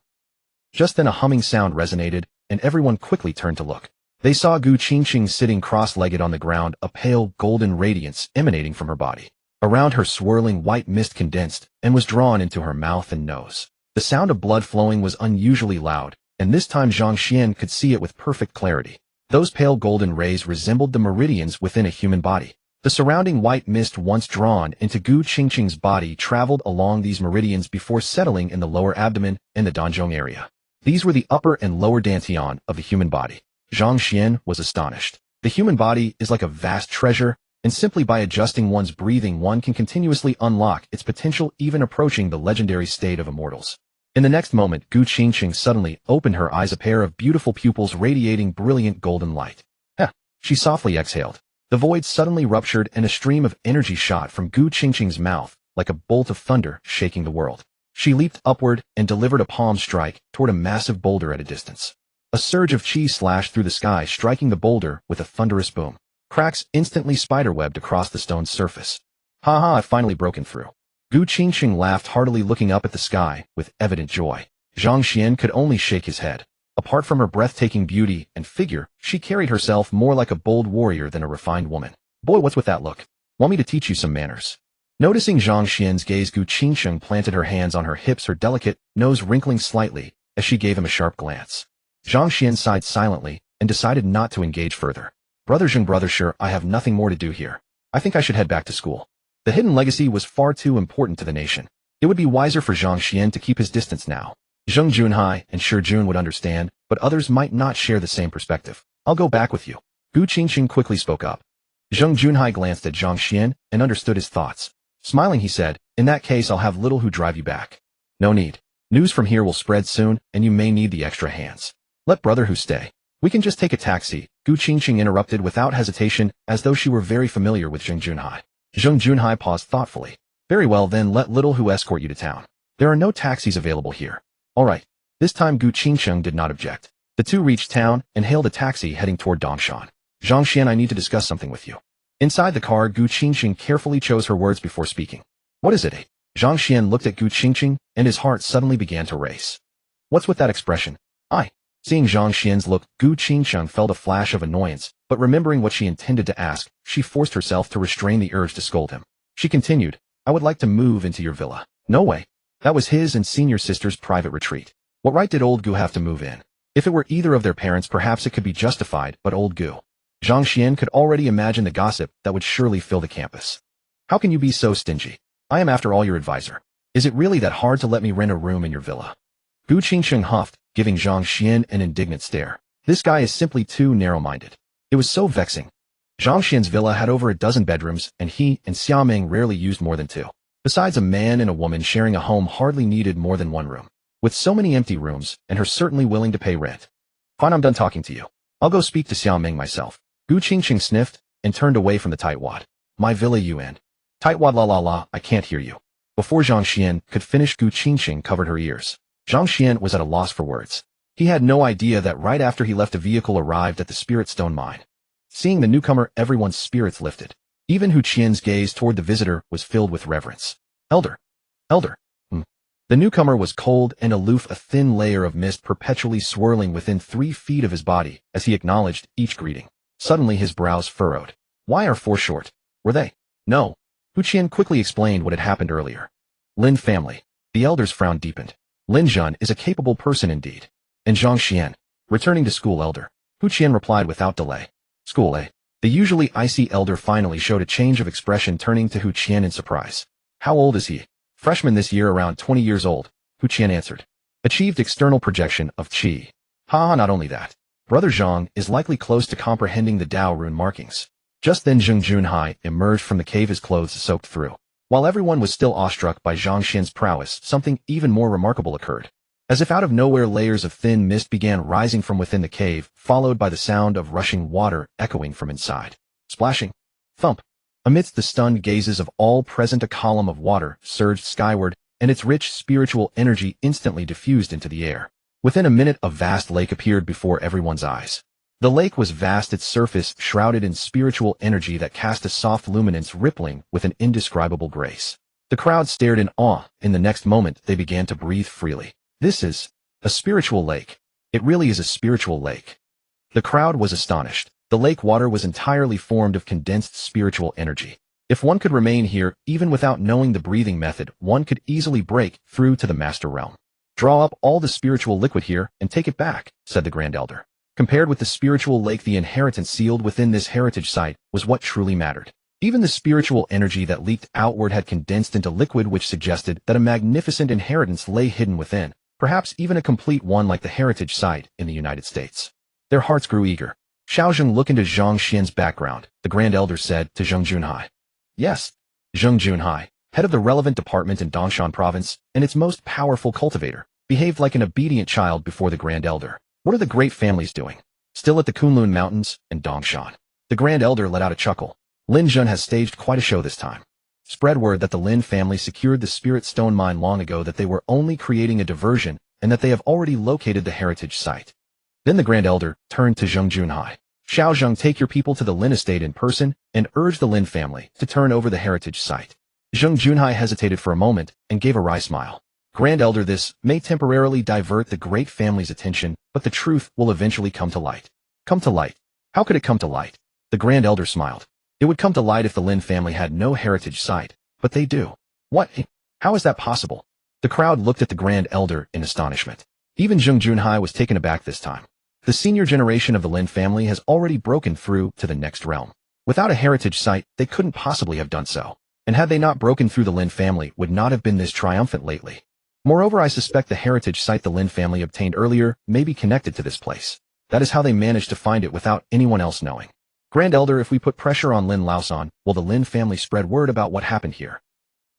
Just then a humming sound resonated, and everyone quickly turned to look. They saw Gu Qingqing sitting cross-legged on the ground, a pale golden radiance emanating from her body. Around her, swirling white mist condensed and was drawn into her mouth and nose. The sound of blood flowing was unusually loud, and this time Zhang Xian could see it with perfect clarity. Those pale golden rays resembled the meridians within a human body. The surrounding white mist, once drawn into Gu Qingqing's body, traveled along these meridians before settling in the lower abdomen and the Danzhong area. These were the upper and lower dantian of the human body. Zhang Xian was astonished. The human body is like a vast treasure, and simply by adjusting one's breathing, one can continuously unlock its potential, even approaching the legendary state of immortals. In the next moment, Gu Qingqing suddenly opened her eyes, a pair of beautiful pupils radiating brilliant golden light. "Heh," she softly exhaled. The void suddenly ruptured, and a stream of energy shot from Gu Qingqing's mouth, like a bolt of thunder, shaking the world. She leaped upward and delivered a palm strike toward a massive boulder at a distance. A surge of chi slashed through the sky, striking the boulder with a thunderous boom. Cracks instantly spiderwebbed across the stone's surface. "Ha ha, I've finally broken through." Gu Qingqing laughed heartily, looking up at the sky with evident joy. Zhang Xian could only shake his head. Apart from her breathtaking beauty and figure, she carried herself more like a bold warrior than a refined woman. "Boy, what's with that look? Want me to teach you some manners?" Noticing Zhang Xian's gaze, Gu Qingqing planted her hands on her hips, her delicate nose wrinkling slightly as she gave him a sharp glance. Zhang Xian sighed silently and decided not to engage further. "Brother Zhang, Brother Shi, I have nothing more to do here. I think I should head back to school." The hidden legacy was far too important to the nation. It would be wiser for Zhang Xian to keep his distance now. Zhang Junhai and Shi Jun would understand, but others might not share the same perspective. "I'll go back with you." Gu Qingqing quickly spoke up. Zhang Junhai glanced at Zhang Xian and understood his thoughts. Smiling, he said, "In that case, I'll have little who drive you back." "No need. News from here will spread soon, and you may need the extra hands. Let Brother Hu stay. We can just take a taxi." Gu Qingqing interrupted without hesitation, as though she were very familiar with Zhang Junhai. Zhang Junhai paused thoughtfully. "Very well, then let little Hu escort you to town. There are no taxis available here." "All right." This time Gu Qingqing did not object. The two reached town and hailed a taxi heading toward Dongshan. "Zhang Xian, I need to discuss something with you." Inside the car, Gu Qingqing carefully chose her words before speaking. "What is it?" Zhang Xian looked at Gu Qingqing, and his heart suddenly began to race. "What's with that expression?" "I." Seeing Zhang Xian's look, Gu Qingqing felt a flash of annoyance, but remembering what she intended to ask, she forced herself to restrain the urge to scold him. She continued, "I would like to move into your villa." "No way. That was his and senior sister's private retreat. What right did old Gu have to move in? If it were either of their parents, perhaps it could be justified, but old Gu." Zhang Xian could already imagine the gossip that would surely fill the campus. "How can you be so stingy? I am, after all, your advisor. Is it really that hard to let me rent a room in your villa?" Gu Qingsheng huffed, giving Zhang Xuan an indignant stare. This guy is simply too narrow-minded. It was so vexing. Zhang Xuan's villa had over a dozen bedrooms, and he and Xiaoming rarely used more than two. Besides, a man and a woman sharing a home hardly needed more than one room. With so many empty rooms, and her certainly willing to pay rent. Fine, I'm done talking to you. I'll go speak to Xiaoming myself. Gu Qingsheng sniffed and turned away from the tightwad. My villa Yuan. Tightwad la, I can't hear you. Before Zhang Xuan could finish, Gu Qingsheng covered her ears. Zhang Xuan was at a loss for words. He had no idea that right after he left, a vehicle arrived at the Spirit Stone mine. Seeing the newcomer, everyone's spirits lifted. Even Hu Qian's gaze toward the visitor was filled with reverence. Elder. The newcomer was cold and aloof, a thin layer of mist perpetually swirling within 3 feet of his body as he acknowledged each greeting. Suddenly his brows furrowed. Why are 4 short? Were they? No. Hu Qian quickly explained what had happened earlier. Lin family. The elder's frown deepened. Lin Zhun is a capable person indeed. And Zhang Xuan. Returning to school, elder. Hu Qian replied without delay. School, eh? The usually icy elder finally showed a change of expression, turning to Hu Qian in surprise. How old is he? Freshman this year, around 20 years old, Hu Qian answered. Achieved external projection of qi. Not only that. Brother Zhang is likely close to comprehending the Dao rune markings. Just then Zhang Junhai emerged from the cave, his clothes soaked through. While everyone was still awestruck by Zhang Xian's prowess, something even more remarkable occurred. As if out of nowhere, layers of thin mist began rising from within the cave, followed by the sound of rushing water echoing from inside. Splashing. Thump. Amidst the stunned gazes of all present, a column of water surged skyward, and its rich spiritual energy instantly diffused into the air. Within a minute, a vast lake appeared before everyone's eyes. The lake was vast, its surface shrouded in spiritual energy that cast a soft luminance, rippling with an indescribable grace. The crowd stared in awe. In the next moment, they began to breathe freely. This is a spiritual lake. It really is a spiritual lake. The crowd was astonished. The lake water was entirely formed of condensed spiritual energy. If one could remain here, even without knowing the breathing method, one could easily break through to the master realm. Draw up all the spiritual liquid here and take it back, said the Grand Elder. Compared with the spiritual lake, the inheritance sealed within this heritage site was what truly mattered. Even the spiritual energy that leaked outward had condensed into liquid, which suggested that a magnificent inheritance lay hidden within, perhaps even a complete one like the heritage site in the United States. Their hearts grew eager. Xiaozheng looked into Zhang Xian's background. The Grand Elder said to Zhang Junhai. Yes. Zhang Junhai, head of the relevant department in Dongshan province, and its most powerful cultivator, behaved like an obedient child before the Grand Elder. What are the great families doing? Still at the Kunlun Mountains and Dongshan. The Grand Elder let out a chuckle. Lin Zhun has staged quite a show this time. Spread word that the Lin family secured the Spirit Stone mine long ago, that they were only creating a diversion, and that they have already located the heritage site. Then the Grand Elder turned to Zhang Junhai. Xiaozheng, take your people to the Lin estate in person and urge the Lin family to turn over the heritage site. Zhang Junhai hesitated for a moment and gave a wry smile. Grand Elder, this may temporarily divert the great family's attention, but the truth will eventually come to light. Come to light? How could it come to light? The Grand Elder smiled. It would come to light if the Lin family had no heritage site, but they do. What? How is that possible? The crowd looked at the Grand Elder in astonishment. Even Zhang Junhai was taken aback this time. The senior generation of the Lin family has already broken through to the next realm. Without a heritage site, they couldn't possibly have done so. And had they not broken through, the Lin family would not have been this triumphant lately. Moreover, I suspect the heritage site the Lin family obtained earlier may be connected to this place. That is how they managed to find it without anyone else knowing. Grand Elder, if we put pressure on Lin Laosan, will the Lin family spread word about what happened here?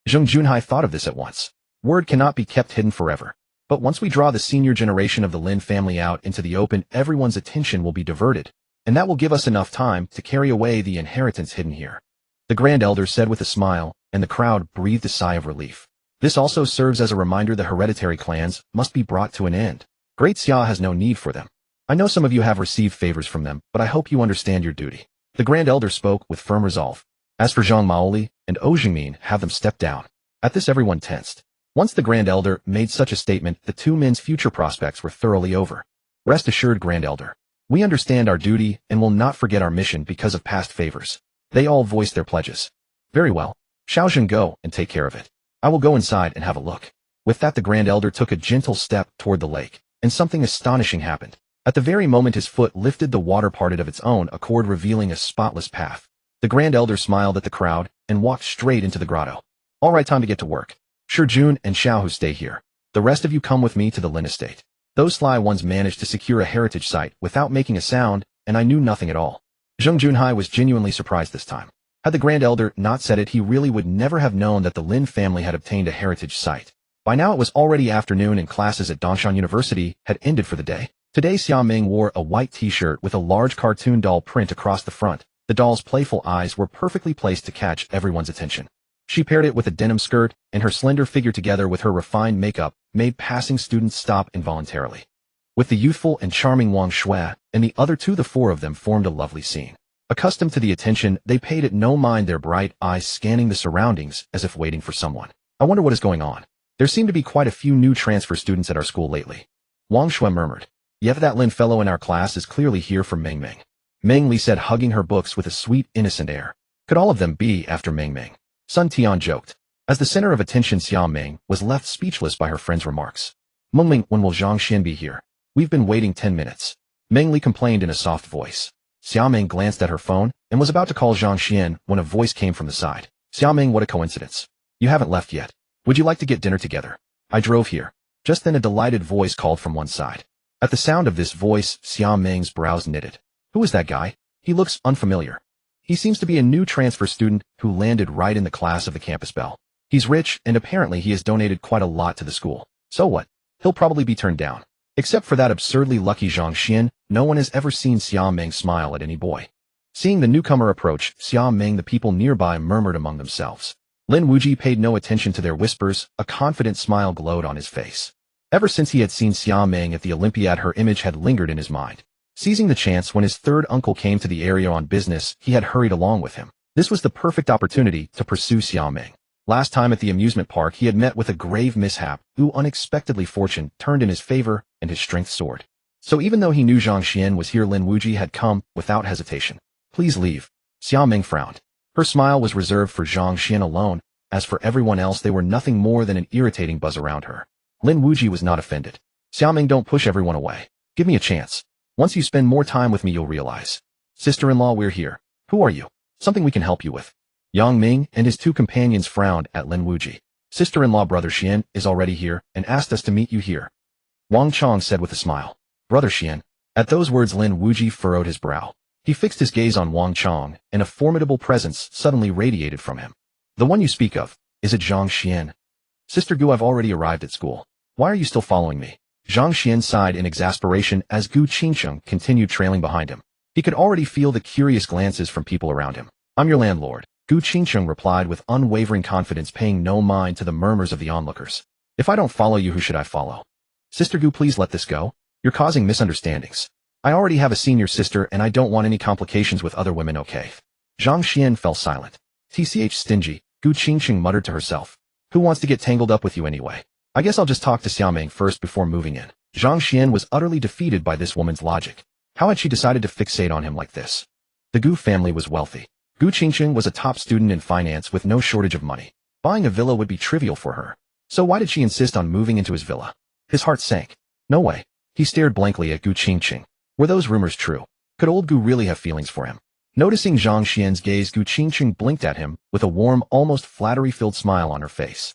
Zhang Junhai thought of this at once. Word cannot be kept hidden forever. But once we draw the senior generation of the Lin family out into the open, everyone's attention will be diverted, and that will give us enough time to carry away the inheritance hidden here. The Grand Elder said with a smile, and the crowd breathed a sigh of relief. This also serves as a reminder the hereditary clans must be brought to an end. Great Xia has no need for them. I know some of you have received favors from them, but I hope you understand your duty. The Grand Elder spoke with firm resolve. As for Zhang Maoli and Ou Jingmin, have them step down. At this, everyone tensed. Once the Grand Elder made such a statement, the two men's future prospects were thoroughly over. Rest assured, Grand Elder. We understand our duty and will not forget our mission because of past favors. They all voiced their pledges. Very well. Xiaozheng, go and take care of it. I will go inside and have a look. With that, the Grand Elder took a gentle step toward the lake, and something astonishing happened. At the very moment his foot lifted, the water parted of its own accord, revealing a spotless path. The Grand Elder smiled at the crowd and walked straight into the grotto. All right, time to get to work. Sure, Jun and Xiao, who stay here. The rest of you come with me to the Lin estate. Those sly ones managed to secure a heritage site without making a sound, and I knew nothing at all. Zheng Junhai was genuinely surprised this time. Had the Grand Elder not said it, he really would never have known that the Lin family had obtained a heritage site. By now it was already afternoon and classes at Dongshan University had ended for the day. Today Xia Ming wore a white t-shirt with a large cartoon doll print across the front. The doll's playful eyes were perfectly placed to catch everyone's attention. She paired it with a denim skirt, and her slender figure together with her refined makeup made passing students stop involuntarily. With the youthful and charming Wang Shui and the other two, the four of them formed a lovely scene. Accustomed to the attention, they paid it no mind, their bright eyes scanning the surroundings as if waiting for someone. I wonder what is going on. There seem to be quite a few new transfer students at our school lately. Wang Shui murmured. Yep, that Lin fellow in our class is clearly here from Meng Meng. Meng Li said, hugging her books with a sweet, innocent air. Could all of them be after Meng Meng? Sun Tian joked. As the center of attention, Xia Ming was left speechless by her friend's remarks. Meng Ming, when will Zhang Xuan be here? We've been waiting 10 minutes. Meng Li complained in a soft voice. Xia Ming glanced at her phone and was about to call Zhang Xuan when a voice came from the side. Xia Ming, what a coincidence. You haven't left yet. Would you like to get dinner together? I drove here. Just then a delighted voice called from one side. At the sound of this voice, Xia Ming's brows knitted. Who is that guy? He looks unfamiliar. He seems to be a new transfer student who landed right in the class of the campus bell. He's rich, and apparently he has donated quite a lot to the school. So what? He'll probably be turned down. Except for that absurdly lucky Zhang Xuan, no one has ever seen Xia Ming smile at any boy. Seeing the newcomer approach, Xia Ming, the people nearby murmured among themselves. Lin Wuji paid no attention to their whispers, a confident smile glowed on his face. Ever since he had seen Xia Ming at the Olympiad, her image had lingered in his mind. Seizing the chance when his third uncle came to the area on business, he had hurried along with him. This was the perfect opportunity to pursue Xia Ming. Last time at the amusement park, he had met with a grave mishap, who unexpectedly fortune turned in his favor and his strength soared. So even though he knew Zhang Xuan was here, Lin Wuji had come without hesitation. Please leave. Xia Ming frowned. Her smile was reserved for Zhang Xuan alone. As for everyone else, they were nothing more than an irritating buzz around her. Lin Wuji was not offended. Xia Ming, don't push everyone away. Give me a chance. Once you spend more time with me, you'll realize. Sister-in-law, we're here. Who are you? Something we can help you with. Yang Ming and his two companions frowned at Lin Wuji. Sister-in-law, Brother Xian is already here and asked us to meet you here. Wang Chong said with a smile. Brother Xian. At those words, Lin Wuji furrowed his brow. He fixed his gaze on Wang Chong, and a formidable presence suddenly radiated from him. The one you speak of, is it Zhang Xuan? Sister Gu, I've already arrived at school. Why are you still following me? Zhang Xuan sighed in exasperation as Gu Qingcheng continued trailing behind him. He could already feel the curious glances from people around him. I'm your landlord, Gu Qingcheng replied with unwavering confidence, paying no mind to the murmurs of the onlookers. If I don't follow you, who should I follow? Sister Gu, please let this go. You're causing misunderstandings. I already have a senior sister and I don't want any complications with other women, okay? Zhang Xuan fell silent. TCH stingy, Gu Qingcheng muttered to herself. Who wants to get tangled up with you anyway? I guess I'll just talk to Xia Ming first before moving in. Zhang Xuan was utterly defeated by this woman's logic. How had she decided to fixate on him like this? The Gu family was wealthy. Gu Qingcheng was a top student in finance with no shortage of money. Buying a villa would be trivial for her. So why did she insist on moving into his villa? His heart sank. No way. He stared blankly at Gu Qingcheng. Were those rumors true? Could old Gu really have feelings for him? Noticing Zhang Xuan's gaze, Gu Qingcheng blinked at him with a warm, almost flattery-filled smile on her face.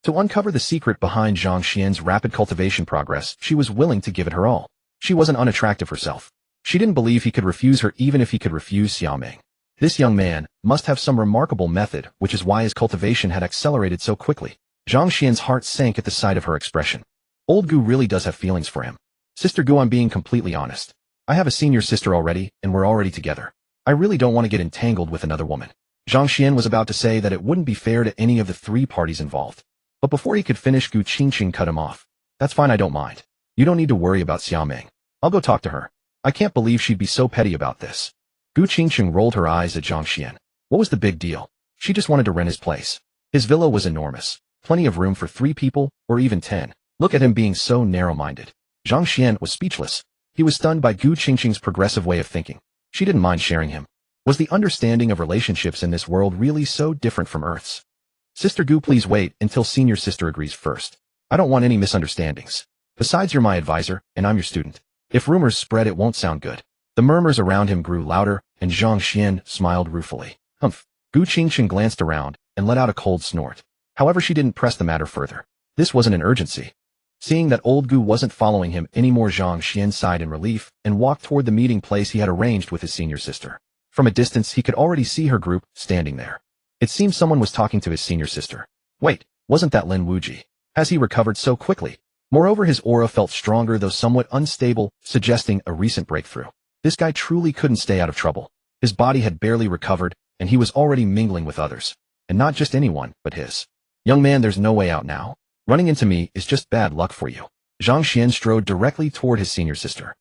To uncover the secret behind Zhang Xuan's rapid cultivation progress, she was willing to give it her all. She wasn't unattractive herself. She didn't believe he could refuse her even if he could refuse Xia Ming. This young man must have some remarkable method, which is why his cultivation had accelerated so quickly. Zhang Xuan's heart sank at the sight of her expression. Old Gu really does have feelings for him. Sister Gu, I'm being completely honest. I have a senior sister already, and we're already together. I really don't want to get entangled with another woman. Zhang Xuan was about to say that it wouldn't be fair to any of the three parties involved. But before he could finish, Gu Qingcheng cut him off. That's fine, I don't mind. You don't need to worry about Xia Ming. I'll go talk to her. I can't believe she'd be so petty about this. Gu Qingcheng rolled her eyes at Zhang Xuan. What was the big deal? She just wanted to rent his place. His villa was enormous. Plenty of room for 3 people, or even 10. Look at him being so narrow-minded. Zhang Xuan was speechless. He was stunned by Gu Qingcheng's progressive way of thinking. She didn't mind sharing him. Was the understanding of relationships in this world really so different from Earth's? Sister Gu, please wait until senior sister agrees first. I don't want any misunderstandings. Besides, you're my advisor, and I'm your student. If rumors spread, it won't sound good. The murmurs around him grew louder, and Zhang Xuan smiled ruefully. Humph. Gu Qingcheng glanced around and let out a cold snort. However, she didn't press the matter further. This wasn't an urgency. Seeing that old Gu wasn't following him anymore, Zhang Xuan sighed in relief and walked toward the meeting place he had arranged with his senior sister. From a distance, he could already see her group standing there. It seemed someone was talking to his senior sister. Wait, wasn't that Lin Wuji? Has he recovered so quickly? Moreover, his aura felt stronger though somewhat unstable, suggesting a recent breakthrough. This guy truly couldn't stay out of trouble. His body had barely recovered, and he was already mingling with others. And not just anyone, but his. Young man, there's no way out now. Running into me is just bad luck for you. Zhang Xuan strode directly toward his senior sister.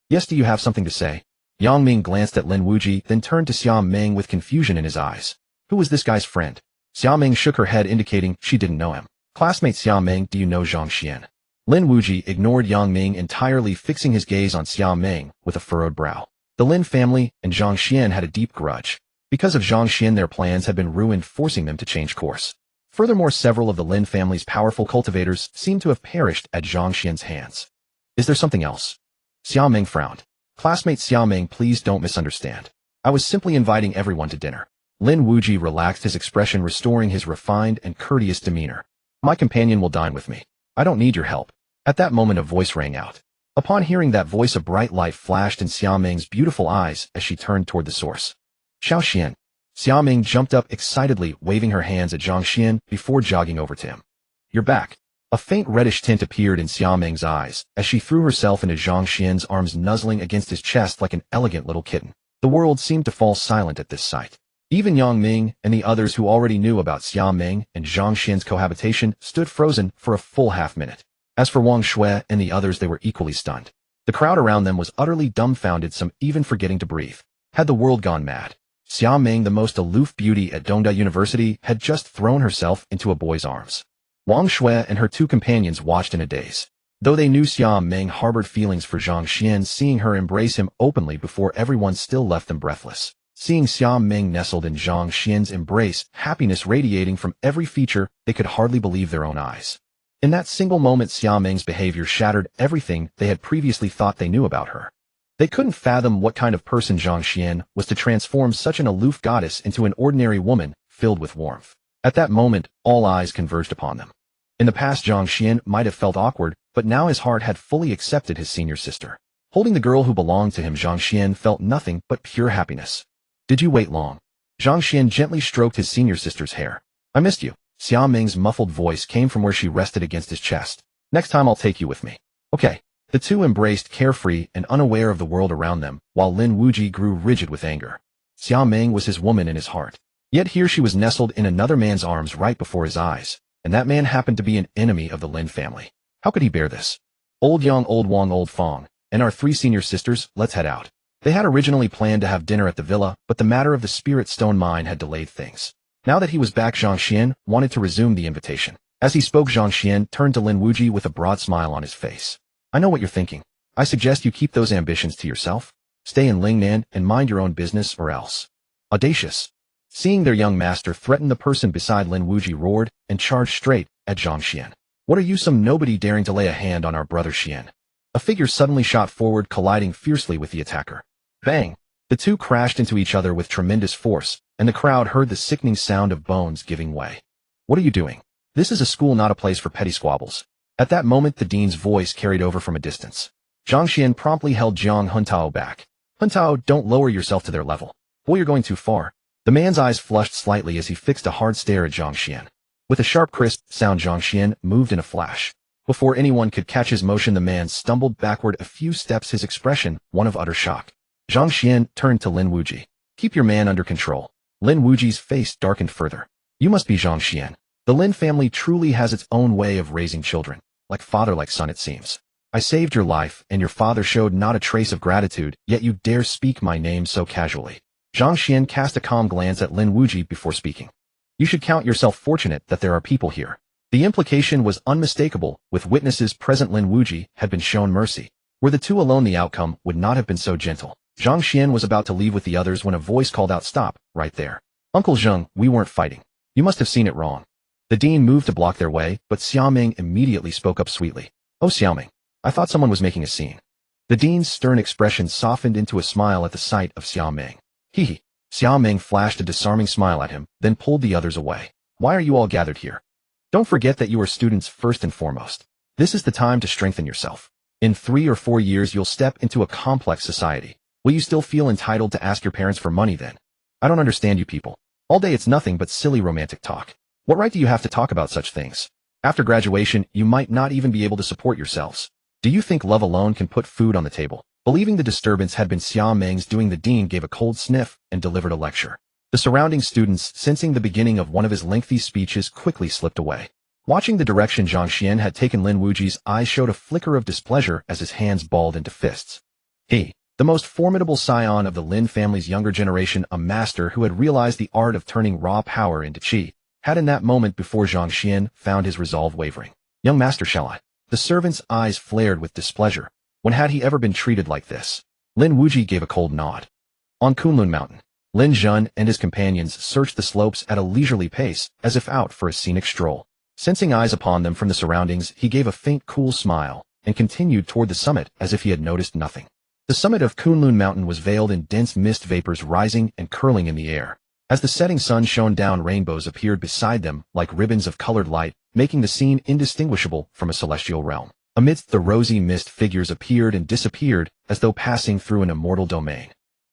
Yes, do you have something to say? Yang Ming glanced at Lin Wuji, then turned to Xia Ming with confusion in his eyes. Who was this guy's friend? Xia Ming shook her head, indicating she didn't know him. Classmate Xia Ming, do you know Zhang Xuan? Lin Wuji ignored Yang Ming entirely, fixing his gaze on Xia Ming with a furrowed brow. The Lin family and Zhang Xuan had a deep grudge. Because of Zhang Xuan, their plans had been ruined, forcing them to change course. Furthermore, several of the Lin family's powerful cultivators seemed to have perished at Zhang Xuan's hands. Is there something else? Xia Ming frowned. Classmate Xia Ming, please don't misunderstand. I was simply inviting everyone to dinner. Lin Wuji relaxed his expression, restoring his refined and courteous demeanor. My companion will dine with me. I don't need your help. At that moment, a voice rang out. Upon hearing that voice, a bright light flashed in Xia Ming's beautiful eyes as she turned toward the source. Xiao Xian. Xia Ming jumped up excitedly, waving her hands at Zhang Xuan before jogging over to him. You're back. A faint reddish tint appeared in Xia Ming's eyes as she threw herself into Zhang Xuan's arms, nuzzling against his chest like an elegant little kitten. The world seemed to fall silent at this sight. Even Yang Ming and the others who already knew about Xia Ming and Zhang Xuan's cohabitation stood frozen for a full half-minute. As for Wang Shui and the others, they were equally stunned. The crowd around them was utterly dumbfounded, some even forgetting to breathe. Had the world gone mad? Xia Ming, the most aloof beauty at Dongshan University, had just thrown herself into a boy's arms. Wang Shui and her two companions watched in a daze. Though they knew Xia Ming harbored feelings for Zhang Xuan, seeing her embrace him openly before everyone still left them breathless. Seeing Xia Ming nestled in Zhang Xuan's embrace, happiness radiating from every feature, they could hardly believe their own eyes. In that single moment, Xia Ming's behavior shattered everything they had previously thought they knew about her. They couldn't fathom what kind of person Zhang Xuan was to transform such an aloof goddess into an ordinary woman filled with warmth. At that moment, all eyes converged upon them. In the past, Zhang Xuan might have felt awkward, but now his heart had fully accepted his senior sister. Holding the girl who belonged to him, Zhang Xuan felt nothing but pure happiness. Did you wait long? Zhang Xuan gently stroked his senior sister's hair. I missed you. Xia Ming's muffled voice came from where she rested against his chest. Next time I'll take you with me. Okay. The two embraced, carefree and unaware of the world around them, while Lin Wuji grew rigid with anger. Xia Ming was his woman in his heart. Yet here she was nestled in another man's arms right before his eyes, and that man happened to be an enemy of the Lin family. How could he bear this? Old Yang, Old Wang, Old Fong, and our three senior sisters, let's head out. They had originally planned to have dinner at the villa, but the matter of the Spirit Stone mine had delayed things. Now that he was back, Zhang Xuan wanted to resume the invitation. As he spoke, Zhang Xuan turned to Lin Wuji with a broad smile on his face. I know what you're thinking. I suggest you keep those ambitions to yourself. Stay in Lingnan and mind your own business, or else. Audacious. Seeing their young master threaten, the person beside Lin Wuji roared and charged straight at Zhang Xuan. What are you, some nobody, daring to lay a hand on our brother Xuan? A figure suddenly shot forward, colliding fiercely with the attacker. Bang! The two crashed into each other with tremendous force, and the crowd heard the sickening sound of bones giving way. What are you doing? This is a school, not a place for petty squabbles. At that moment, the dean's voice carried over from a distance. Zhang Xuan promptly held Jiang Huntao back. Huntao, don't lower yourself to their level. Boy, you're going too far. The man's eyes flushed slightly as he fixed a hard stare at Zhang Xuan. With a sharp, crisp sound, Zhang Xuan moved in a flash. Before anyone could catch his motion, the man stumbled backward a few steps, his expression one of utter shock. Zhang Xuan turned to Lin Wuji. Keep your man under control. Lin Wuji's face darkened further. You must be Zhang Xuan. The Lin family truly has its own way of raising children. Like father, like son, it seems. I saved your life, and your father showed not a trace of gratitude, yet you dare speak my name so casually. Zhang Xuan cast a calm glance at Lin Wuji before speaking. You should count yourself fortunate that there are people here. The implication was unmistakable. With witnesses present, Lin Wuji had been shown mercy. Were the two alone, the outcome would not have been so gentle. Zhang Xuan was about to leave with the others when a voice called out, "Stop, right there. Uncle Zheng, we weren't fighting. You must have seen it wrong." The dean moved to block their way, but Xia Ming immediately spoke up sweetly. Oh, Xia Ming, I thought someone was making a scene. The dean's stern expression softened into a smile at the sight of Xia Ming. Hee. Xia Ming flashed a disarming smile at him, then pulled the others away. Why are you all gathered here? Don't forget that you are students first and foremost. This is the time to strengthen yourself. In 3 or 4 years, you'll step into a complex society. Will you still feel entitled to ask your parents for money then? I don't understand you people. All day it's nothing but silly romantic talk. What right do you have to talk about such things? After graduation, you might not even be able to support yourselves. Do you think love alone can put food on the table? Believing the disturbance had been Xia Meng's doing, the dean gave a cold sniff and delivered a lecture. The surrounding students, sensing the beginning of one of his lengthy speeches, quickly slipped away. Watching the direction Zhang Xuan had taken, Lin Wuji's eyes showed a flicker of displeasure as his hands balled into fists. He, the most formidable scion of the Lin family's younger generation, a master who had realized the art of turning raw power into qi, had in that moment before Zhang Xuan found his resolve wavering. Young master, shall I? The servant's eyes flared with displeasure. When had he ever been treated like this? Lin Wuji gave a cold nod. On Kunlun Mountain, Lin Zhun and his companions searched the slopes at a leisurely pace, as if out for a scenic stroll. Sensing eyes upon them from the surroundings, he gave a faint, cool smile and continued toward the summit as if he had noticed nothing. The summit of Kunlun Mountain was veiled in dense mist vapors rising and curling in the air. As the setting sun shone down, rainbows appeared beside them like ribbons of colored light, making the scene indistinguishable from a celestial realm. Amidst the rosy mist, figures appeared and disappeared as though passing through an immortal domain.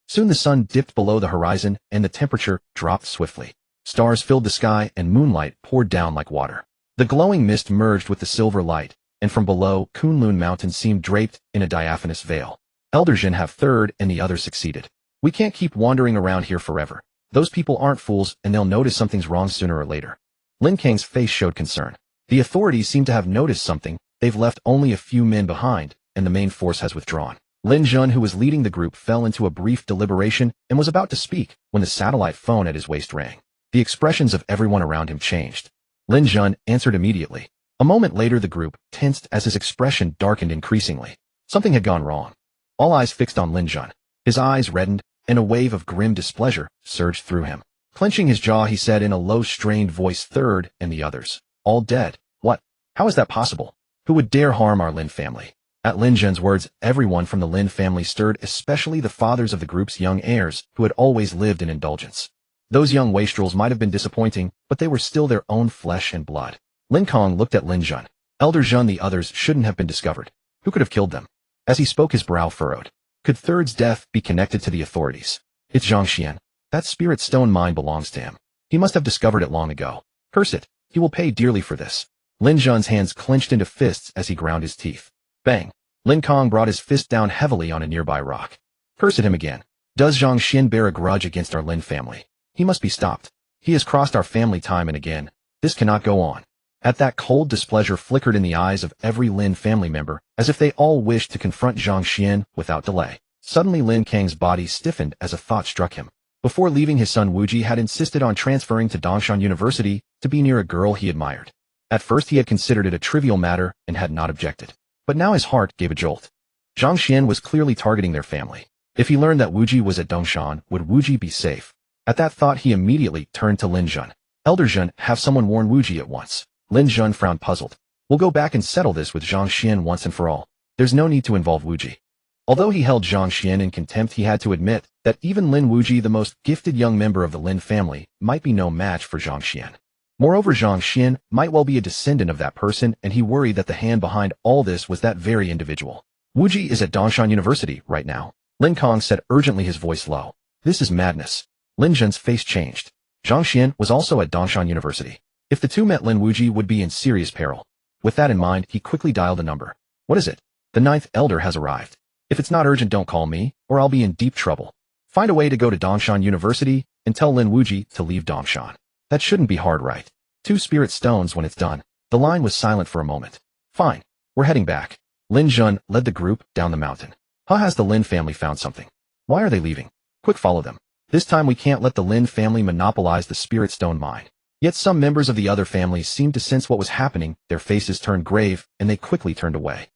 Soon the sun dipped below the horizon and the temperature dropped swiftly. Stars filled the sky and moonlight poured down like water. The glowing mist merged with the silver light, and from below, Kunlun Mountain seemed draped in a diaphanous veil. Elder Jin have third and the others succeeded. We can't keep wandering around here forever. Those people aren't fools and they'll notice something's wrong sooner or later. Lin Kang's face showed concern. The authorities seem to have noticed something. They've left only a few men behind, and the main force has withdrawn. Lin Zhun, who was leading the group, fell into a brief deliberation and was about to speak when the satellite phone at his waist rang. The expressions of everyone around him changed. Lin Zhun answered immediately. A moment later, the group tensed as his expression darkened increasingly. Something had gone wrong. All eyes fixed on Lin Zhun. His eyes reddened, and a wave of grim displeasure surged through him. Clenching his jaw, he said in a low, strained voice, "Third and the others, all dead. What? How is that possible? Who would dare harm our Lin family?" At Lin Zhen's words, everyone from the Lin family stirred, especially the fathers of the group's young heirs, who had always lived in indulgence. Those young wastrels might have been disappointing, but they were still their own flesh and blood. Lin Kong looked at Lin Zhen. Elder Zhen, the others shouldn't have been discovered. Who could have killed them? As he spoke, his brow furrowed. Could Third's death be connected to the authorities? It's Zhang Xuan. That spirit stone mine belongs to him. He must have discovered it long ago. Curse it. He will pay dearly for this. Lin Zhen's hands clenched into fists as he ground his teeth. Bang! Lin Kong brought his fist down heavily on a nearby rock. Curse at him again. Does Zhang Xuan bear a grudge against our Lin family? He must be stopped. He has crossed our family time and again. This cannot go on. At that, cold displeasure flickered in the eyes of every Lin family member, as if they all wished to confront Zhang Xuan without delay. Suddenly, Lin Kang's body stiffened as a thought struck him. Before leaving, his son Wuji had insisted on transferring to Dongshan University to be near a girl he admired. At first, he had considered it a trivial matter and had not objected. But now his heart gave a jolt. Zhang Xuan was clearly targeting their family. If he learned that Wuji was at Dongshan, would Wuji be safe? At that thought, he immediately turned to Lin Zhun. Elder Zhun, have someone warn Wuji at once. Lin Zhun frowned, puzzled. We'll go back and settle this with Zhang Xuan once and for all. There's no need to involve Wuji. Although he held Zhang Xuan in contempt, he had to admit that even Lin Wuji, the most gifted young member of the Lin family, might be no match for Zhang Xuan. Moreover, Zhang Xuan might well be a descendant of that person, and he worried that the hand behind all this was that very individual. Wuji is at Dongshan University right now. Lin Kong said urgently, his voice low. This is madness. Lin Zhen's face changed. Zhang Xuan was also at Dongshan University. If the two met, Lin Wuji would be in serious peril. With that in mind, he quickly dialed a number. What is it? The 9th elder has arrived. If it's not urgent, don't call me, or I'll be in deep trouble. Find a way to go to Dongshan University and tell Lin Wuji to leave Dongshan. That shouldn't be hard, right? 2 spirit stones when it's done. The line was silent for a moment. Fine. We're heading back. Lin Zhun led the group down the mountain. Has the Lin family found something? Why are they leaving? Quick, follow them. This time we can't let the Lin family monopolize the spirit stone mine. Yet some members of the other families seemed to sense what was happening. Their faces turned grave, and they quickly turned away.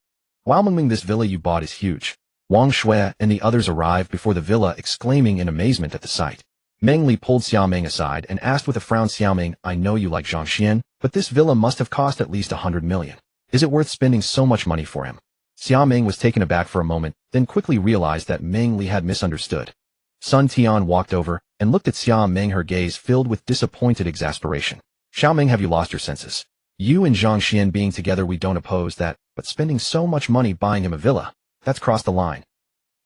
Wow, Mingming, this villa you bought is huge. Wang Shui and the others arrived before the villa, exclaiming in amazement at the sight. Meng Li pulled Xiaoming aside and asked with a frown, Xiaoming, I know you like Zhang Xuan, but this villa must have cost at least 100 million. Is it worth spending so much money for him? Xiaoming was taken aback for a moment, then quickly realized that Meng Li had misunderstood. Sun Tian walked over and looked at Xiaoming, her gaze filled with disappointed exasperation. Xiaoming, have you lost your senses? You and Zhang Xuan being together, we don't oppose that, but spending so much money buying him a villa, that's crossed the line.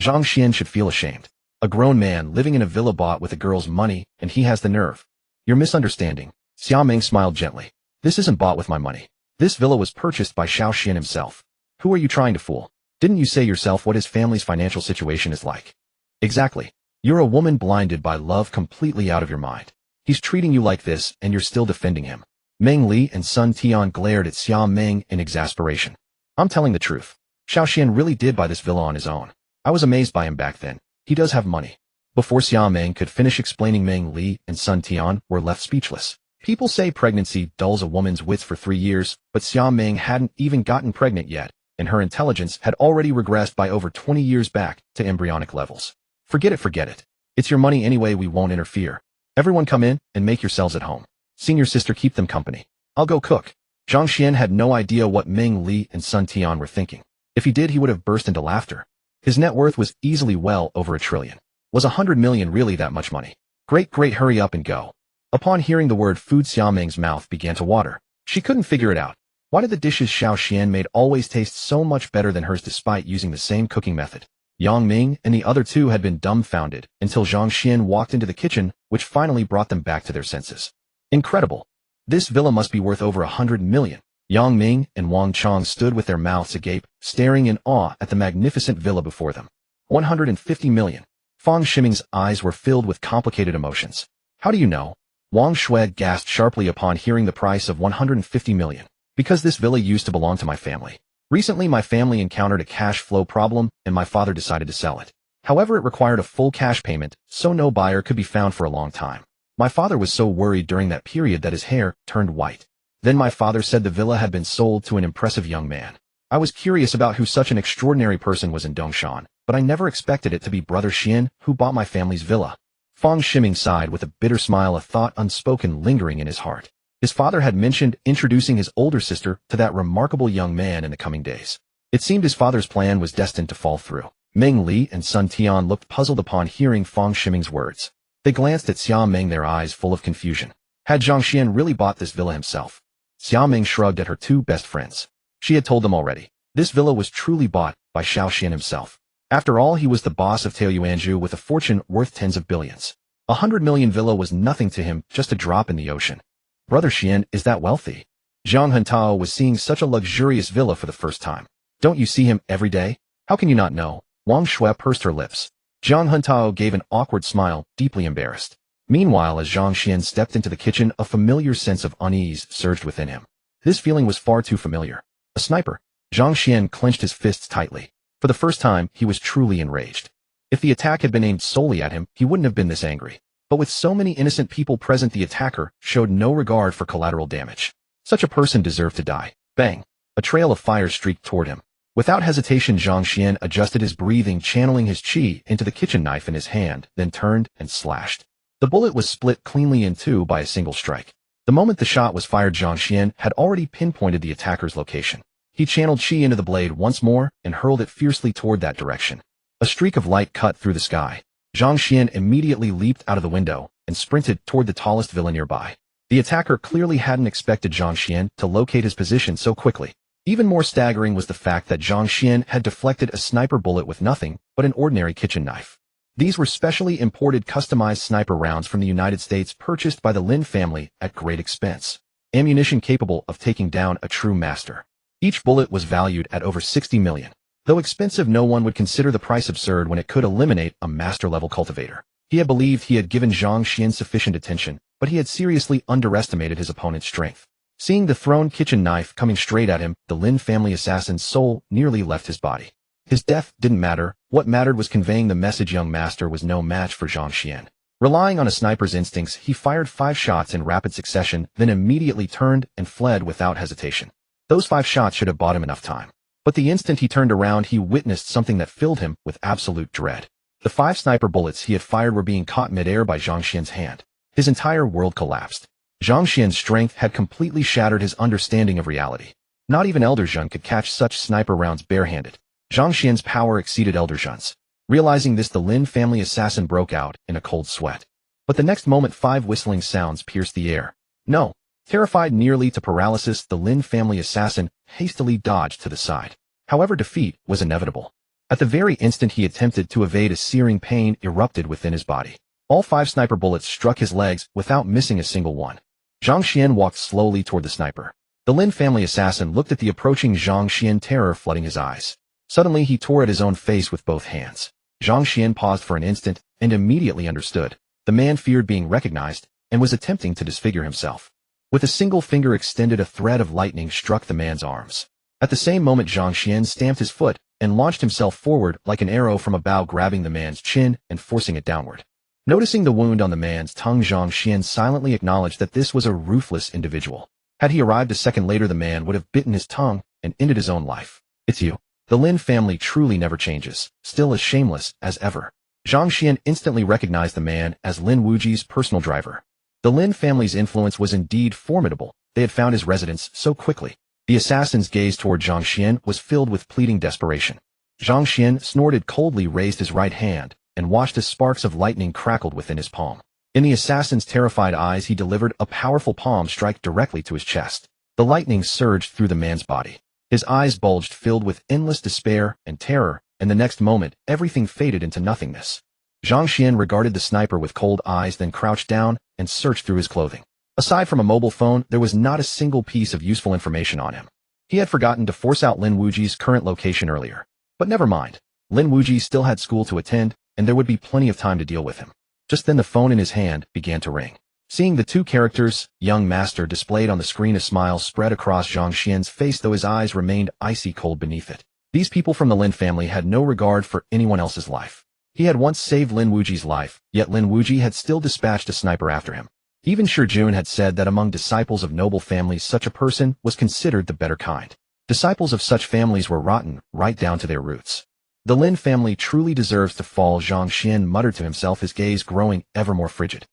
Zhang Xuan should feel ashamed. A grown man living in a villa bought with a girl's money, and he has the nerve. You're misunderstanding. Xia Ming smiled gently. This isn't bought with my money. This villa was purchased by Xiao Xian himself. Who are you trying to fool? Didn't you say yourself what his family's financial situation is like? Exactly. You're a woman blinded by love, completely out of your mind. He's treating you like this, and you're still defending him. Meng Li and Sun Tian glared at Xia Ming in exasperation. I'm telling the truth. Xiao Xian really did buy this villa on his own. I was amazed by him back then. He does have money. Before Xia Ming could finish explaining, Meng Li and Sun Tian were left speechless. People say pregnancy dulls a woman's wits for 3 years, but Xia Ming hadn't even gotten pregnant yet, and her intelligence had already regressed by over 20 years back to embryonic levels. Forget it. It's your money anyway, we won't interfere. Everyone come in and make yourselves at home. Senior sister, keep them company. I'll go cook. Zhang Xuan had no idea what Meng Li and Sun Tian were thinking. If he did, he would have burst into laughter. His net worth was easily well over $1 trillion. Was 100 million really that much money? Great, hurry up and go. Upon hearing the word food, Xia Ming's mouth began to water. She couldn't figure it out. Why did the dishes Xiao Xian made always taste so much better than hers despite using the same cooking method? Yang Ming and the other two had been dumbfounded until Zhang Xuan walked into the kitchen, which finally brought them back to their senses. Incredible. This villa must be worth over 100 million. Yang Ming and Wang Chong stood with their mouths agape, staring in awe at the magnificent villa before them. 150 million. Fang Ximing's eyes were filled with complicated emotions. How do you know? Wang Shui gasped sharply upon hearing the price of 150 million. Because this villa used to belong to my family. Recently, my family encountered a cash flow problem, and my father decided to sell it. However, it required a full cash payment, so no buyer could be found for a long time. My father was so worried during that period that his hair turned white. Then my father said the villa had been sold to an impressive young man. I was curious about who such an extraordinary person was in Dongshan, but I never expected it to be Brother Xian who bought my family's villa. Fang Ximing sighed with a bitter smile, a thought unspoken lingering in his heart. His father had mentioned introducing his older sister to that remarkable young man in the coming days. It seemed his father's plan was destined to fall through. Meng Li and Sun Tian looked puzzled upon hearing Fang Ximing's words. They glanced at Xia Ming, their eyes full of confusion. Had Zhang Xuan really bought this villa himself? Xia Ming shrugged at her two best friends. She had told them already. This villa was truly bought by Xiao Xian himself. After all, he was the boss of Taoyuanzhu with a fortune worth tens of billions. 100 million villa was nothing to him, just a drop in the ocean. Brother Xian is that wealthy? Zhang Hentao was seeing such a luxurious villa for the first time. Don't you see him every day? How can you not know? Wang Shui pursed her lips. Zhang Hentao gave an awkward smile, deeply embarrassed. Meanwhile, as Zhang Xuan stepped into the kitchen, a familiar sense of unease surged within him. This feeling was far too familiar. A sniper. Zhang Xuan clenched his fists tightly. For the first time, he was truly enraged. If the attack had been aimed solely at him, he wouldn't have been this angry. But with so many innocent people present, the attacker showed no regard for collateral damage. Such a person deserved to die. Bang! A trail of fire streaked toward him. Without hesitation, Zhang Xuan adjusted his breathing, channeling his qi into the kitchen knife in his hand, then turned and slashed. The bullet was split cleanly in two by a single strike. The moment the shot was fired, Zhang Xuan had already pinpointed the attacker's location. He channeled qi into the blade once more and hurled it fiercely toward that direction. A streak of light cut through the sky. Zhang Xuan immediately leaped out of the window and sprinted toward the tallest villa nearby. The attacker clearly hadn't expected Zhang Xuan to locate his position so quickly. Even more staggering was the fact that Zhang Xuan had deflected a sniper bullet with nothing but an ordinary kitchen knife. These were specially imported customized sniper rounds from the United States, purchased by the Lin family at great expense. Ammunition capable of taking down a true master. Each bullet was valued at over 60 million. Though expensive, no one would consider the price absurd when it could eliminate a master-level cultivator. He had believed he had given Zhang Xuan sufficient attention, but he had seriously underestimated his opponent's strength. Seeing the thrown kitchen knife coming straight at him, the Lin family assassin's soul nearly left his body. His death didn't matter. What mattered was conveying the message: young master was no match for Zhang Xuan. Relying on a sniper's instincts, he fired 5 shots in rapid succession, then immediately turned and fled without hesitation. Those 5 shots should have bought him enough time. But the instant he turned around, he witnessed something that filled him with absolute dread. The 5 sniper bullets he had fired were being caught midair by Zhang Xuan's hand. His entire world collapsed. Zhang Xuan's strength had completely shattered his understanding of reality. Not even Elder Zhang could catch such sniper rounds barehanded. Zhang Xuan's power exceeded Elder Zhang's. Realizing this, the Lin family assassin broke out in a cold sweat. But the next moment, 5 whistling sounds pierced the air. No. Terrified nearly to paralysis, the Lin family assassin hastily dodged to the side. However, defeat was inevitable. At the very instant he attempted to evade, a searing pain erupted within his body. All 5 sniper bullets struck his legs without missing a single one. Zhang Xuan walked slowly toward the sniper. The Lin family assassin looked at the approaching Zhang Xuan, terror flooding his eyes. Suddenly he tore at his own face with both hands. Zhang Xuan paused for an instant and immediately understood. The man feared being recognized and was attempting to disfigure himself. With a single finger extended, a thread of lightning struck the man's arms. At the same moment, Zhang Xuan stamped his foot and launched himself forward like an arrow from a bow, grabbing the man's chin and forcing it downward. Noticing the wound on the man's tongue, Zhang Xuan silently acknowledged that this was a ruthless individual. Had he arrived a second later, the man would have bitten his tongue and ended his own life. It's you. The Lin family truly never changes, still as shameless as ever. Zhang Xuan instantly recognized the man as Lin Wuji's personal driver. The Lin family's influence was indeed formidable. They had found his residence so quickly. The assassin's gaze toward Zhang Xuan was filled with pleading desperation. Zhang Xuan snorted coldly, raised his right hand, and watched as sparks of lightning crackled within his palm. In the assassin's terrified eyes, he delivered a powerful palm strike directly to his chest. The lightning surged through the man's body. His eyes bulged, filled with endless despair and terror, and the next moment, everything faded into nothingness. Zhang Xuan regarded the sniper with cold eyes, then crouched down and searched through his clothing. Aside from a mobile phone, there was not a single piece of useful information on him. He had forgotten to force out Lin Wuji's current location earlier. But never mind. Lin Wuji still had school to attend, and there would be plenty of time to deal with him. Just then the phone in his hand began to ring. Seeing the 2 characters, Young Master, displayed on the screen, a smile spread across Zhang Xuan's face, though his eyes remained icy cold beneath it. These people from the Lin family had no regard for anyone else's life. He had once saved Lin Wuji's life, yet Lin Wuji had still dispatched a sniper after him. Even Shi Jun had said that among disciples of noble families, such a person was considered the better kind. Disciples of such families were rotten right down to their roots. The Lin family truly deserves to fall, Zhang Xuan muttered to himself, his gaze growing ever more frigid.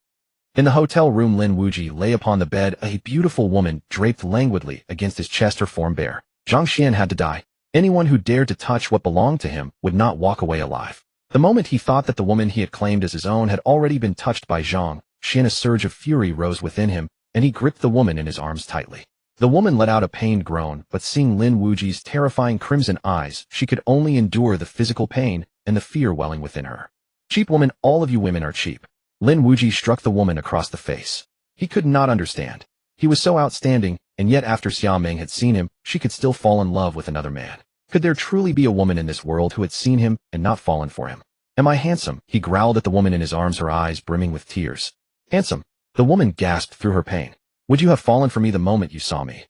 In the hotel room, Lin Wuji lay upon the bed, a beautiful woman draped languidly against his chest, her form bare. Zhang Xuan had to die. Anyone who dared to touch what belonged to him would not walk away alive. The moment he thought that the woman he had claimed as his own had already been touched by Zhang Xuan, a surge of fury rose within him, and he gripped the woman in his arms tightly. The woman let out a pained groan, but seeing Lin Wuji's terrifying crimson eyes, she could only endure the physical pain and the fear welling within her. Cheap woman, all of you women are cheap. Lin Wuji struck the woman across the face. He could not understand. He was so outstanding, and yet after Xia Meng had seen him, she could still fall in love with another man. Could there truly be a woman in this world who had seen him and not fallen for him? Am I handsome? He growled at the woman in his arms, her eyes brimming with tears. Handsome? The woman gasped through her pain. Would you have fallen for me the moment you saw me?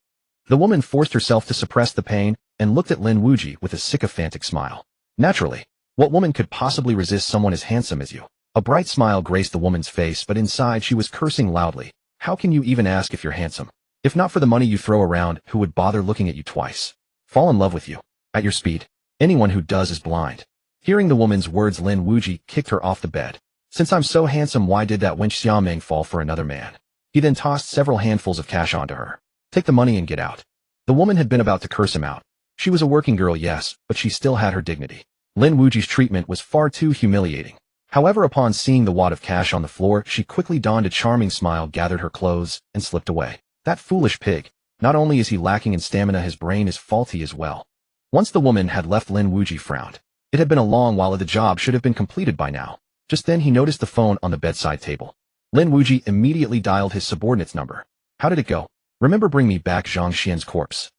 The woman forced herself to suppress the pain and looked at Lin Wuji with a sycophantic smile. Naturally. What woman could possibly resist someone as handsome as you? A bright smile graced the woman's face, but inside she was cursing loudly. How can you even ask if you're handsome? If not for the money you throw around, who would bother looking at you twice? Fall in love with you. At your speed. Anyone who does is blind. Hearing the woman's words, Lin Wuji kicked her off the bed. Since I'm so handsome, why did that wench Xia Meng fall for another man? He then tossed several handfuls of cash onto her. Take the money and get out. The woman had been about to curse him out. She was a working girl, yes, but she still had her dignity. Lin Wuji's treatment was far too humiliating. However, upon seeing the wad of cash on the floor, she quickly donned a charming smile, gathered her clothes, and slipped away. That foolish pig. Not only is he lacking in stamina, his brain is faulty as well. Once the woman had left, Lin Wuji frowned. It had been a long while, the job should have been completed by now. Just then he noticed the phone on the bedside table. Lin Wuji immediately dialed his subordinate's number. How did it go? Remember, bring me back Zhang Xuan's corpse.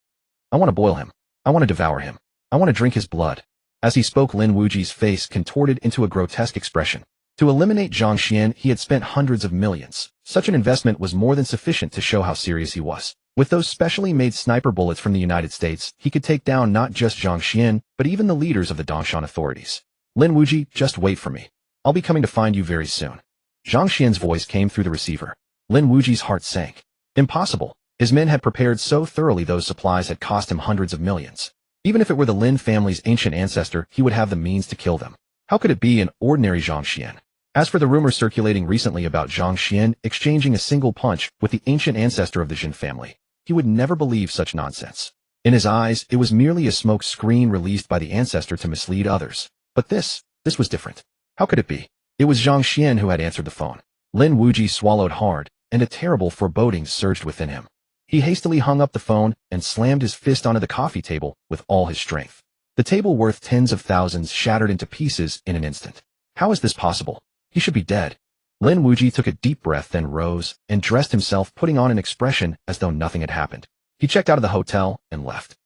I want to boil him. I want to devour him. I want to drink his blood. As he spoke, Lin Wuji's face contorted into a grotesque expression. To eliminate Zhang Xuan, he had spent hundreds of millions. Such an investment was more than sufficient to show how serious he was. With those specially made sniper bullets from the United States, he could take down not just Zhang Xuan, but even the leaders of the Dongshan authorities. Lin Wuji, just wait for me. I'll be coming to find you very soon. Zhang Xuan's voice came through the receiver. Lin Wuji's heart sank. Impossible. His men had prepared so thoroughly, those supplies had cost him hundreds of millions. Even if it were the Lin family's ancient ancestor, he would have the means to kill them. How could it be an ordinary Zhang Xuan? As for the rumors circulating recently about Zhang Xuan exchanging a single punch with the ancient ancestor of the Jin family, he would never believe such nonsense. In his eyes, it was merely a smoke screen released by the ancestor to mislead others. But this was different. How could it be? It was Zhang Xuan who had answered the phone. Lin Wuji swallowed hard, and a terrible foreboding surged within him. He hastily hung up the phone and slammed his fist onto the coffee table with all his strength. The table worth tens of thousands shattered into pieces in an instant. How is this possible? He should be dead. Lin Wuji took a deep breath, then rose and dressed himself, putting on an expression as though nothing had happened. He checked out of the hotel and left.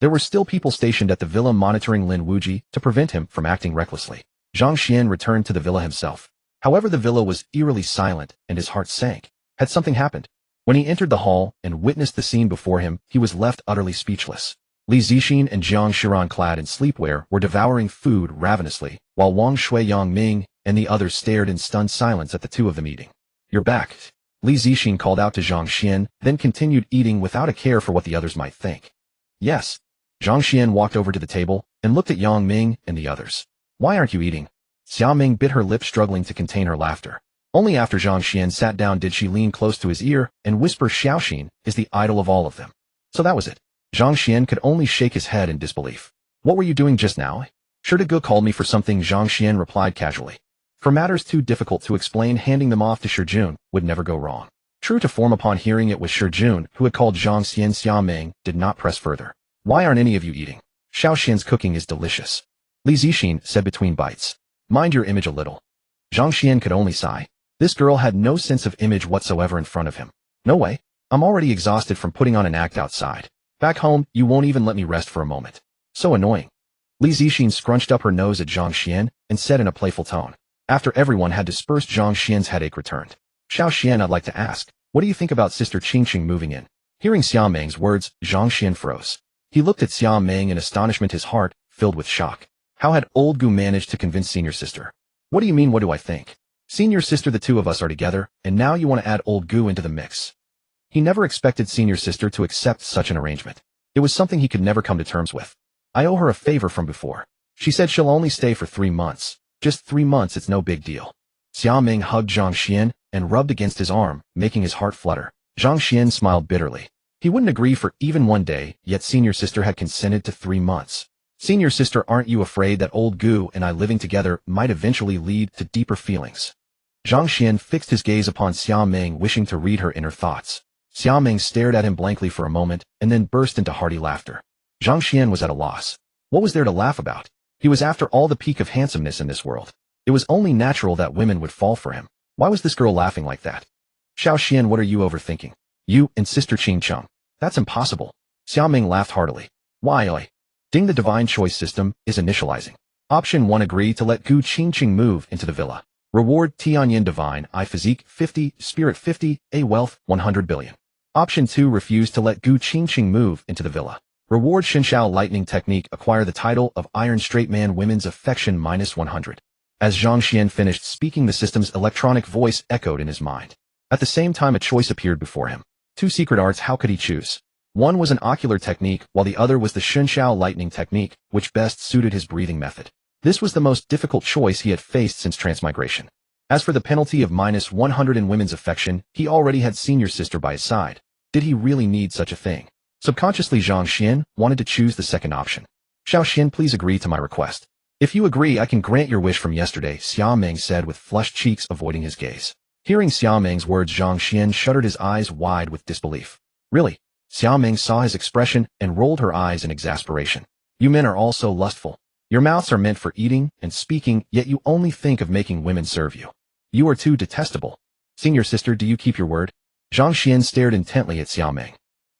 There were still people stationed at the villa monitoring Lin Wuji to prevent him from acting recklessly. Zhang Xuan returned to the villa himself. However, the villa was eerily silent and his heart sank. Had something happened? When he entered the hall and witnessed the scene before him, he was left utterly speechless. Li Zixin and Jiang Shiran, clad in sleepwear, were devouring food ravenously, while Wang Shui, Yang Ming, and the others stared in stunned silence at the two of them eating. "You're back," Li Zixin called out to Zhang Xuan, then continued eating without a care for what the others might think. "Yes." Zhang Xuan walked over to the table and looked at Yang Ming and the others. "Why aren't you eating?" Xiao Ming bit her lip, struggling to contain her laughter. Only after Zhang Xuan sat down did she lean close to his ear and whisper, "Xiaoxin is the idol of all of them." So that was it. Zhang Xuan could only shake his head in disbelief. "What were you doing just now?" "Sure to go called me for something," Zhang Xuan replied casually. For matters too difficult to explain, handing them off to Shijun would never go wrong. True to form, upon hearing it was Shijun who had called Zhang Xuan, Xiao Ming did not press further. "Why aren't any of you eating? Xiaoxian's cooking is delicious," Li Zixin said between bites. "Mind your image a little." Zhang Xuan could only sigh. This girl had no sense of image whatsoever in front of him. "No way. I'm already exhausted from putting on an act outside. Back home, you won't even let me rest for a moment. So annoying." Li Zixin scrunched up her nose at Zhang Xuan and said in a playful tone. After everyone had dispersed, Zhang Xuan's headache returned. "Xiaoxian, I'd like to ask, what do you think about Sister Qingqing moving in?" Hearing Xiao Ming's words, Zhang Xuan froze. He looked at Xiao Ming in astonishment, his heart filled with shock. How had old Gu managed to convince Senior Sister? "What do you mean, what do I think? Senior Sister, the two of us are together, and now you want to add old Gu into the mix." He never expected Senior Sister to accept such an arrangement. It was something he could never come to terms with. "I owe her a favor from before. She said she'll only stay for 3 months. Just 3 months, it's no big deal." Xiao Ming hugged Zhang Xuan and rubbed against his arm, making his heart flutter. Zhang Xuan smiled bitterly. He wouldn't agree for even 1 day, yet Senior Sister had consented to 3 months. "Senior Sister, aren't you afraid that old Gu and I living together might eventually lead to deeper feelings?" Zhang Xuan fixed his gaze upon Xiao Ming, wishing to read her inner thoughts. Xiao Ming stared at him blankly for a moment and then burst into hearty laughter. Zhang Xuan was at a loss. What was there to laugh about? He was after all the peak of handsomeness in this world. It was only natural that women would fall for him. Why was this girl laughing like that? "Xiaoxian, what are you overthinking? You and Sister Qingqing. That's impossible." Xiao Ming laughed heartily. "Why? Ding, the divine choice system is initializing. Option 1, agree to let Gu Qingqing move into the villa. Reward Tianyin Divine I Physique 50, Spirit 50, A Wealth 100 billion. Option 2, refuse to let Gu Qingqing move into the villa. Reward Shinshao Lightning Technique, acquire the title of Iron Straight Man, Women's Affection -100. As Zhang Xuan finished speaking, the system's electronic voice echoed in his mind. At the same time, a choice appeared before him. 2 secret arts, how could he choose? One was an ocular technique, while the other was the Shinshao Lightning Technique, which best suited his breathing method. This was the most difficult choice he had faced since transmigration. As for the penalty of -100 in women's affection, he already had Senior Sister by his side. Did he really need such a thing? Subconsciously, Zhang Xuan wanted to choose the second option. "Xiaoxian, please agree to my request." "If you agree, I can grant your wish from yesterday," Xiao Ming said with flushed cheeks, avoiding his gaze. Hearing Xiao Ming's words, Zhang Xuan shuttered his eyes wide with disbelief. "Really?" Xiao Ming saw his expression and rolled her eyes in exasperation. "You men are all so lustful. Your mouths are meant for eating and speaking, yet you only think of making women serve you. You are too detestable. Senior Sister, do you keep your word?" Zhang Xuan stared intently at Xiao Ming.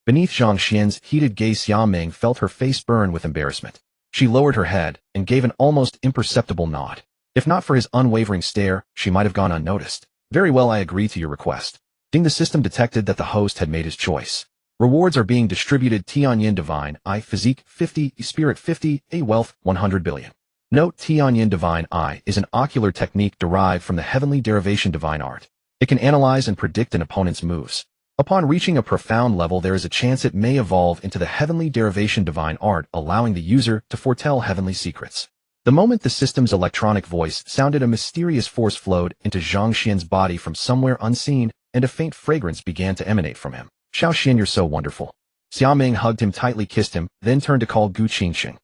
Beneath Zhang Xuan's heated gaze, Xiao Ming felt her face burn with embarrassment. She lowered her head and gave an almost imperceptible nod. If not for his unwavering stare, she might have gone unnoticed. "Very well, I agree to your request." Ding, the system detected that the host had made his choice. Rewards are being distributed. Tianyin Divine I Physique 50, Spirit 50, A Wealth 100 billion. Note: Tianyin Divine I is an ocular technique derived from the heavenly derivation divine art. It can analyze and predict an opponent's moves. Upon reaching a profound level, there is a chance it may evolve into the heavenly derivation divine art, allowing the user to foretell heavenly secrets. The moment the system's electronic voice sounded, a mysterious force flowed into Zhang Xuan's body from somewhere unseen, and a faint fragrance began to emanate from him. "Xiaoxian, you're so wonderful." Xiao Ming hugged him tightly, kissed him, then turned to call Gu Qingqing.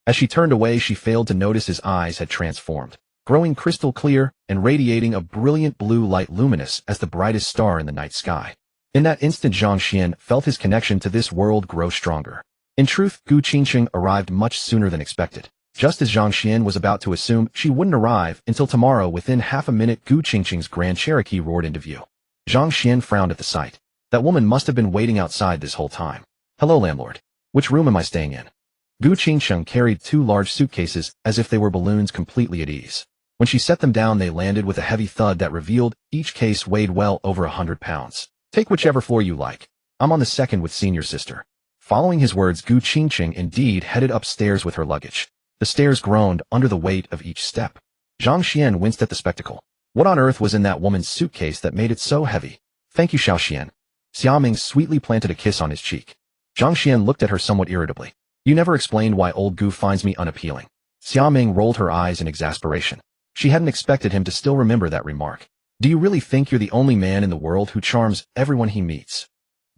As she turned away, she failed to notice his eyes had transformed, growing crystal clear and radiating a brilliant blue light, luminous as the brightest star in the night sky. In that instant, Zhang Xuan felt his connection to this world grow stronger. In truth, Gu Qingqing arrived much sooner than expected. Just as Zhang Xuan was about to assume she wouldn't arrive until tomorrow, within half a minute Gu Qingqing's Grand Cherokee roared into view. Zhang Xuan frowned at the sight. That woman must have been waiting outside this whole time. Hello, landlord. Which room am I staying in? Gu Qingqing carried 2 large suitcases as if they were balloons, completely at ease. When she set them down, they landed with a heavy thud that revealed each case weighed well over 100 pounds. Take whichever floor you like. I'm on the second with senior sister. Following his words, Gu Qingqing indeed headed upstairs with her luggage. The stairs groaned under the weight of each step. Zhang Xuan winced at the spectacle. What on earth was in that woman's suitcase that made it so heavy? Thank you, Xiaoxian. Xiaoming sweetly planted a kiss on his cheek. Zhang Xuan looked at her somewhat irritably. You never explained why old Gu finds me unappealing. Xiaoming rolled her eyes in exasperation. She hadn't expected him to still remember that remark. Do you really think you're the only man in the world who charms everyone he meets?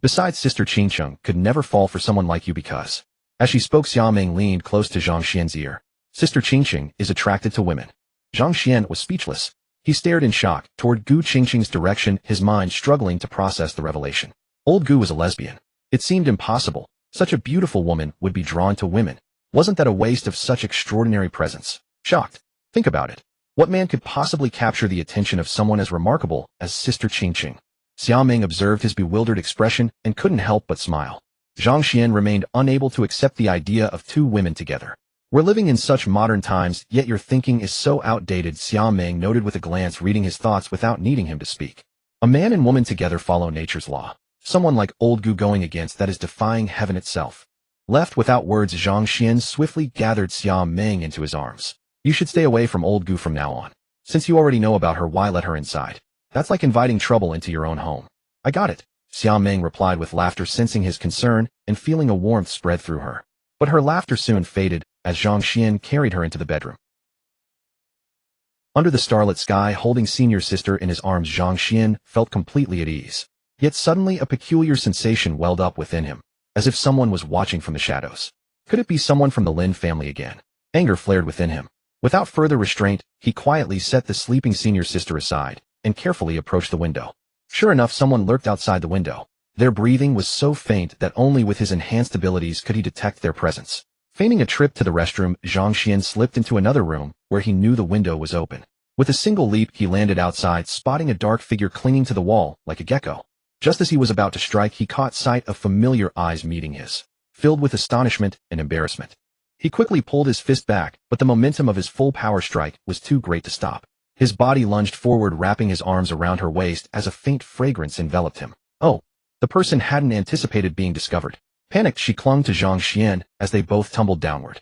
Besides, Sister Qingqing could never fall for someone like you because... As she spoke, Xiaoming leaned close to Zhang Xian's ear. Sister Qingqing is attracted to women. Zhang Xian was speechless. He stared in shock toward Gu Qingqing's direction, his mind struggling to process the revelation. Old Gu was a lesbian. It seemed impossible. Such a beautiful woman would be drawn to women. Wasn't that a waste of such extraordinary presence? Shocked. Think about it. What man could possibly capture the attention of someone as remarkable as Sister Qingqing? Xiaoming observed his bewildered expression and couldn't help but smile. Zhang Xuan remained unable to accept the idea of 2 women together. We're living in such modern times, yet your thinking is so outdated, Xiaoming noted with a glance, reading his thoughts without needing him to speak. A man and woman together follow nature's law. Someone like old Gu going against that is defying heaven itself. Left without words, Zhang Xuan swiftly gathered Xiaoming into his arms. You should stay away from old Gu from now on. Since you already know about her, why let her inside? That's like inviting trouble into your own home. I got it, Xiaoming replied with laughter, sensing his concern and feeling a warmth spread through her. But her laughter soon faded as Zhang Xuan carried her into the bedroom. Under the starlit sky, holding senior sister in his arms, Zhang Xuan felt completely at ease. Yet suddenly a peculiar sensation welled up within him, as if someone was watching from the shadows. Could it be someone from the Lin family again? Anger flared within him. Without further restraint, he quietly set the sleeping senior sister aside and carefully approached the window. Sure enough, someone lurked outside the window. Their breathing was so faint that only with his enhanced abilities could he detect their presence. Feigning a trip to the restroom, Zhang Xuan slipped into another room where he knew the window was open. With a single leap, he landed outside, spotting a dark figure clinging to the wall like a gecko. Just as he was about to strike, he caught sight of familiar eyes meeting his, filled with astonishment and embarrassment. He quickly pulled his fist back, but the momentum of his full power strike was too great to stop. His body lunged forward, wrapping his arms around her waist as a faint fragrance enveloped him. Oh! The person hadn't anticipated being discovered. Panicked, she clung to Zhang Xuan as they both tumbled downward.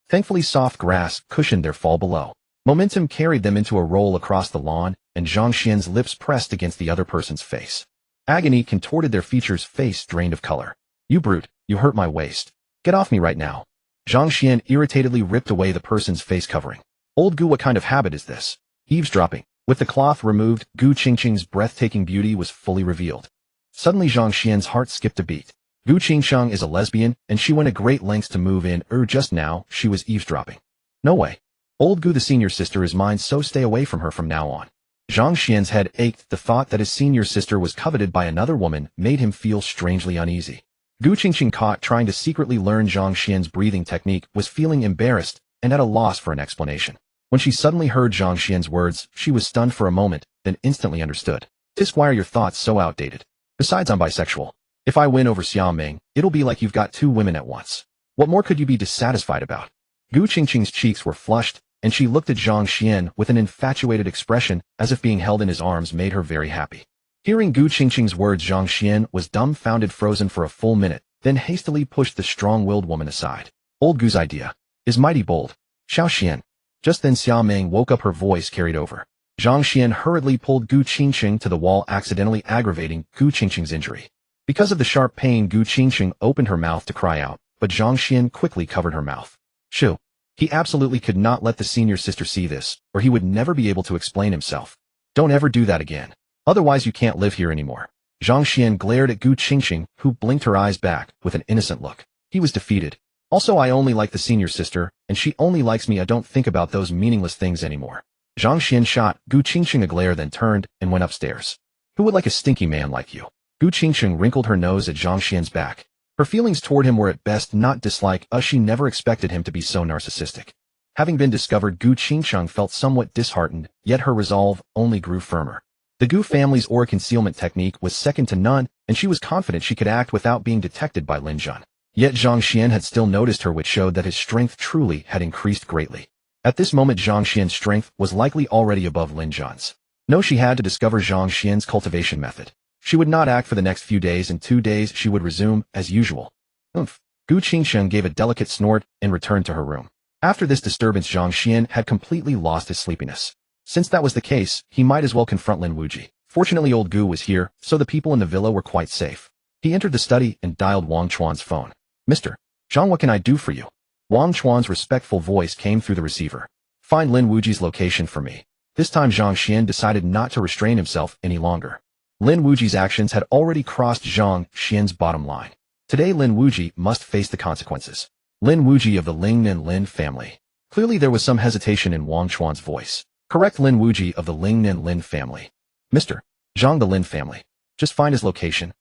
Thankfully, soft grass cushioned their fall below. Momentum carried them into a roll across the lawn, and Zhang Xuan's lips pressed against the other person's face. Agony contorted their features, face drained of color. You brute, you hurt my waist. Get off me right now. Zhang Xuan irritatedly ripped away the person's face covering. Old Gu, what kind of habit is this? Eavesdropping. With the cloth removed, Gu Qingqing's breathtaking beauty was fully revealed. Suddenly Zhang Xuan's heart skipped a beat. Gu Qingqing is a lesbian, and she went to great lengths to move in, just now, she was eavesdropping. No way. Old Gu, the senior sister, is mine, so stay away from her from now on. Zhang Xuan's head ached. The thought that his senior sister was coveted by another woman made him feel strangely uneasy. Gu Qingqing, caught trying to secretly learn Zhang Xuan's breathing technique, was feeling embarrassed and at a loss for an explanation. When she suddenly heard Zhang Xuan's words, she was stunned for a moment, then instantly understood. Tisk, why are your thoughts so outdated? Besides, I'm bisexual. If I win over Xiaoming, it'll be like you've got 2 women at once. What more could you be dissatisfied about? Gu Qingqing's cheeks were flushed, and she looked at Zhang Xuan with an infatuated expression, as if being held in his arms made her very happy. Hearing Gu Qingqing's words, Zhang Xuan was dumbfounded, frozen for a full minute, then hastily pushed the strong-willed woman aside. Old Gu's idea is mighty bold. Xiaoxian. Just then Xiaoming woke up, her voice carried over. Zhang Xuan hurriedly pulled Gu Qingqing to the wall, accidentally aggravating Gu Qingqing's injury. Because of the sharp pain, Gu Qingqing opened her mouth to cry out, but Zhang Xuan quickly covered her mouth. Shoo. He absolutely could not let the senior sister see this, or he would never be able to explain himself. Don't ever do that again. Otherwise you can't live here anymore. Zhang Xuan glared at Gu Qingqing, who blinked her eyes back with an innocent look. He was defeated. Also, I only like the senior sister, and she only likes me. I don't think about those meaningless things anymore. Zhang Xuan shot Gu Qingqing a glare, then turned and went upstairs. Who would like a stinky man like you? Gu Qingsheng wrinkled her nose at Zhang Xuan's back. Her feelings toward him were at best not dislike, as she never expected him to be so narcissistic. Having been discovered, Gu Qingsheng felt somewhat disheartened, yet her resolve only grew firmer. The Gu family's aura concealment technique was second to none, and she was confident she could act without being detected by Lin Zhan. Yet Zhang Xuan had still noticed her, which showed that his strength truly had increased greatly. At this moment, Zhang Xuan's strength was likely already above Lin Zhan's. No, she had to discover Zhang Xuan's cultivation method. She would not act for the next few days. In 2 days she would resume as usual. Oomph. Gu Qingsheng gave a delicate snort and returned to her room. After this disturbance, Zhang Xuan had completely lost his sleepiness. Since that was the case, he might as well confront Lin Wuji. Fortunately, old Gu was here, so the people in the villa were quite safe. He entered the study and dialed Wang Chuan's phone. Mr. Zhang, what can I do for you? Wang Chuan's respectful voice came through the receiver. Find Lin Wuji's location for me. This time Zhang Xuan decided not to restrain himself any longer. Lin Wuji's actions had already crossed Zhang Xuan's bottom line. Today Lin Wuji must face the consequences. Lin Wuji of the Ling Nin Lin family. Clearly there was some hesitation in Wang Chuan's voice. Correct, Lin Wuji of the Ling Nin Lin family. Mr. Zhang, the Lin family. Just find his location.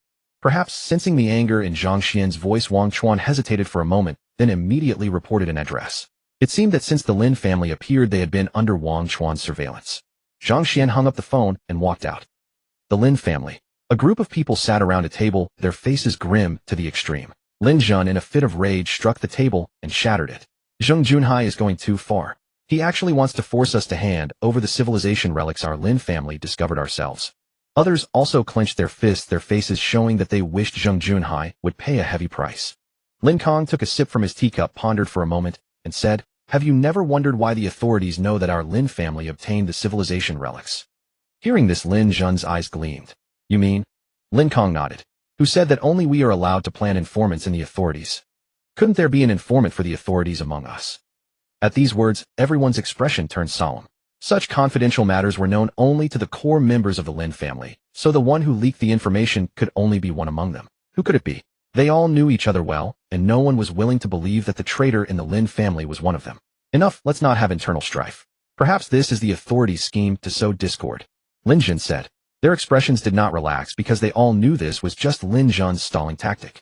Perhaps sensing the anger in Zhang Xuan's voice, Wang Chuan hesitated for a moment, then immediately reported an address. It seemed that since the Lin family appeared, they had been under Wang Chuan's surveillance. Zhang Xuan hung up the phone and walked out. The Lin family. A group of people sat around a table, their faces grim to the extreme. Lin Zhan, in a fit of rage, struck the table and shattered it. Zhang Junhai is going too far. He actually wants to force us to hand over the civilization relics our Lin family discovered ourselves. Others also clenched their fists, their faces showing that they wished Zhang Junhai would pay a heavy price. Lin Kong took a sip from his teacup, pondered for a moment, and said, "Have you never wondered why the authorities know that our Lin family obtained the civilization relics?" Hearing this, Lin Zhan's eyes gleamed. You mean? Lin Kong nodded. Who said that only we are allowed to plant informants in the authorities? Couldn't there be an informant for the authorities among us? At these words, everyone's expression turned solemn. Such confidential matters were known only to the core members of the Lin family, so the one who leaked the information could only be one among them. Who could it be? They all knew each other well, and no one was willing to believe that the traitor in the Lin family was one of them. Enough, let's not have internal strife. Perhaps this is the authorities' scheme to sow discord. Lin Zhan said. Their expressions did not relax because they all knew this was just Lin Zhan's stalling tactic.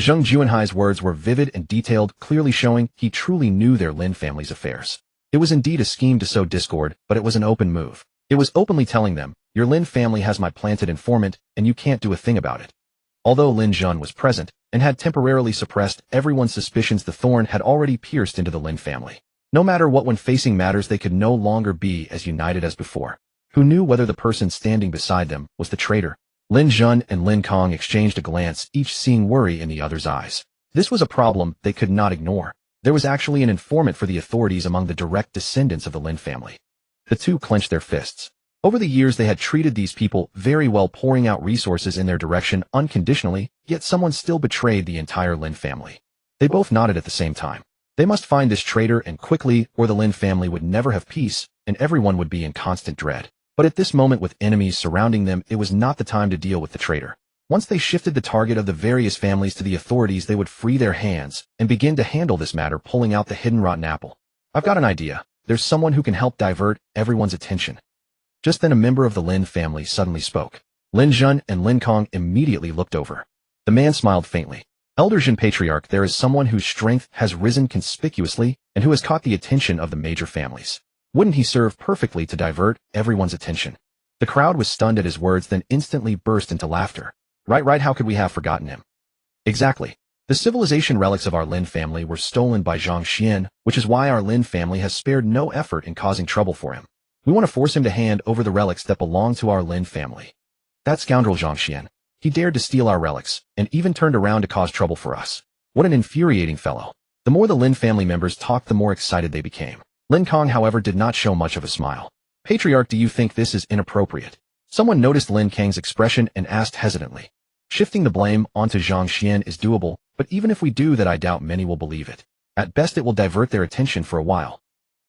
Zhang Junhai's words were vivid and detailed, clearly showing he truly knew their Lin family's affairs. It was indeed a scheme to sow discord, but it was an open move. It was openly telling them, your Lin family has my planted informant, and you can't do a thing about it. Although Lin Zhan was present, and had temporarily suppressed everyone's suspicions, the thorn had already pierced into the Lin family. No matter what, when facing matters, they could no longer be as united as before. Who knew whether the person standing beside them was the traitor? Lin Zhan and Lin Kong exchanged a glance, each seeing worry in the other's eyes. This was a problem they could not ignore. There was actually an informant for the authorities among the direct descendants of the Lin family. The two clenched their fists. Over the years they had treated these people very well, pouring out resources in their direction unconditionally, yet someone still betrayed the entire Lin family. They both nodded at the same time. They must find this traitor, and quickly, or the Lin family would never have peace, and everyone would be in constant dread. But at this moment, with enemies surrounding them, it was not the time to deal with the traitor. Once they shifted the target of the various families to the authorities, they would free their hands and begin to handle this matter, pulling out the hidden rotten apple. I've got an idea. There's someone who can help divert everyone's attention. Just then a member of the Lin family suddenly spoke. Lin Zhan and Lin Kong immediately looked over. The man smiled faintly. Elder Zhen Patriarch, there is someone whose strength has risen conspicuously and who has caught the attention of the major families. Wouldn't he serve perfectly to divert everyone's attention? The crowd was stunned at his words, then instantly burst into laughter. Right, how could we have forgotten him? Exactly. The civilization relics of our Lin family were stolen by Zhang Xuan, which is why our Lin family has spared no effort in causing trouble for him. We want to force him to hand over the relics that belong to our Lin family. That scoundrel Zhang Xuan. He dared to steal our relics, and even turned around to cause trouble for us. What an infuriating fellow. The more the Lin family members talked, the more excited they became. Lin Kong, however, did not show much of a smile. Patriarch, do you think this is inappropriate? Someone noticed Lin Kang's expression and asked hesitantly. Shifting the blame onto Zhang Xuan is doable, but even if we do that, I doubt many will believe it. At best, it will divert their attention for a while.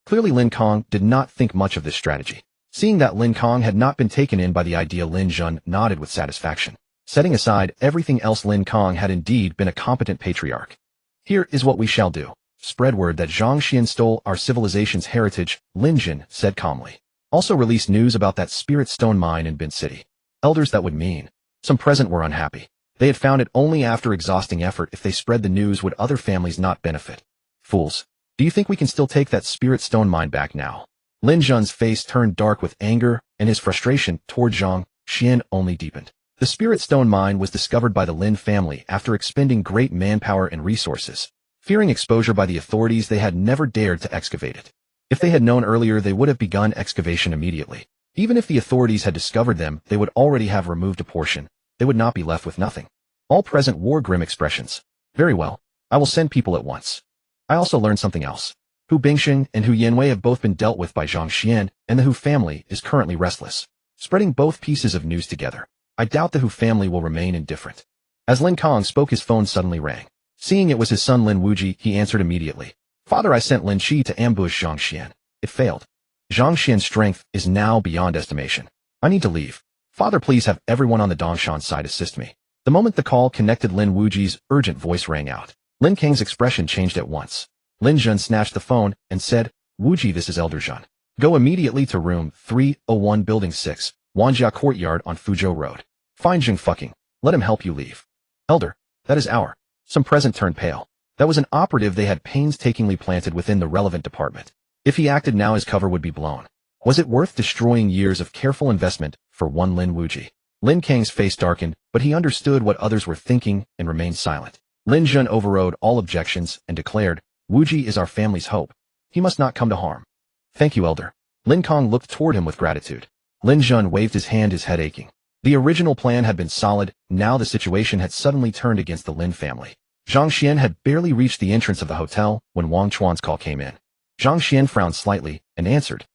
Clearly, Lin Kong did not think much of this strategy. Seeing that Lin Kong had not been taken in by the idea, Lin Zhan nodded with satisfaction. Setting aside everything else, Lin Kong had indeed been a competent patriarch. Here is what we shall do. Spread word that Zhang Xuan stole our civilization's heritage, Lin Zhan said calmly. Also release news about that spirit stone mine in Bin City. Elders, that would mean. Some present were unhappy. They had found it only after exhausting effort. If they spread the news, would other families not benefit? Fools. Do you think we can still take that spirit stone mine back now? Lin Zhun's face turned dark with anger, and his frustration toward Zhang Xuan only deepened. The spirit stone mine was discovered by the Lin family after expending great manpower and resources. Fearing exposure by the authorities, they had never dared to excavate it. If they had known earlier, they would have begun excavation immediately. Even if the authorities had discovered them, they would already have removed a portion. They would not be left with nothing. All present wore grim expressions. Very well. I will send people at once. I also learned something else. Hu Bingxing and Hu Yanwei have both been dealt with by Zhang Xuan, and the Hu family is currently restless. Spreading both pieces of news together. I doubt the Hu family will remain indifferent. As Lin Kong spoke, his phone suddenly rang. Seeing it was his son Lin Wuji, he answered immediately. Father, I sent Lin Qi to ambush Zhang Xuan. It failed. Zhang Xuan's strength is now beyond estimation. I need to leave. Father, please have everyone on the Dongshan side assist me. The moment the call connected, Lin Wuji's urgent voice rang out. Lin Kang's expression changed at once. Lin Zhun snatched the phone and said, Wuji, this is Elder Zhun. Go immediately to room 301 building 6, Wanjia Courtyard on Fuzhou Road. Find Zhang fucking. Let him help you leave. Elder, that is our. Some present turned pale. That was an operative they had painstakingly planted within the relevant department. If he acted now, his cover would be blown. Was it worth destroying years of careful investment for one Lin Wuji? Lin Kang's face darkened, but he understood what others were thinking and remained silent. Lin Zhun overrode all objections and declared, Wuji is our family's hope. He must not come to harm. Thank you, Elder. Lin Kong looked toward him with gratitude. Lin Zhun waved his hand, his head aching. The original plan had been solid, now the situation had suddenly turned against the Lin family. Zhang Xuan had barely reached the entrance of the hotel when Wang Chuan's call came in. Zhang Xuan frowned slightly and answered.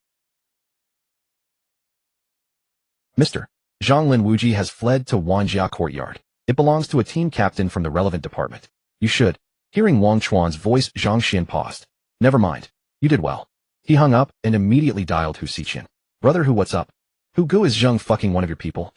Mr. Zhang, Lin Wuji has fled to Wanjia Courtyard. It belongs to a team captain from the relevant department. You should. Hearing Wang Chuan's voice, Zhang Xuan paused. Never mind. You did well. He hung up and immediately dialed Hu Xiqian. Brother Hu, what's up? Hu Gu, is Zhang fucking one of your people?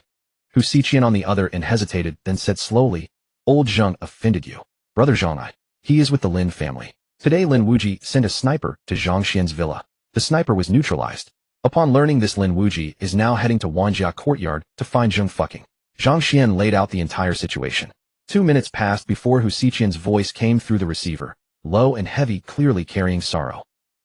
Hu Xiqian on the other end hesitated, then said slowly, Old Zhang offended you. Brother Zhang, he is with the Lin family. Today Lin Wuji sent a sniper to Zhang Xian's villa. The sniper was neutralized. Upon learning this, Lin Wuji is now heading to Wanjia Courtyard to find Zhang fucking. Zhang Xuan laid out the entire situation. 2 minutes passed before Hu Xiqian's voice came through the receiver, low and heavy, clearly carrying sorrow.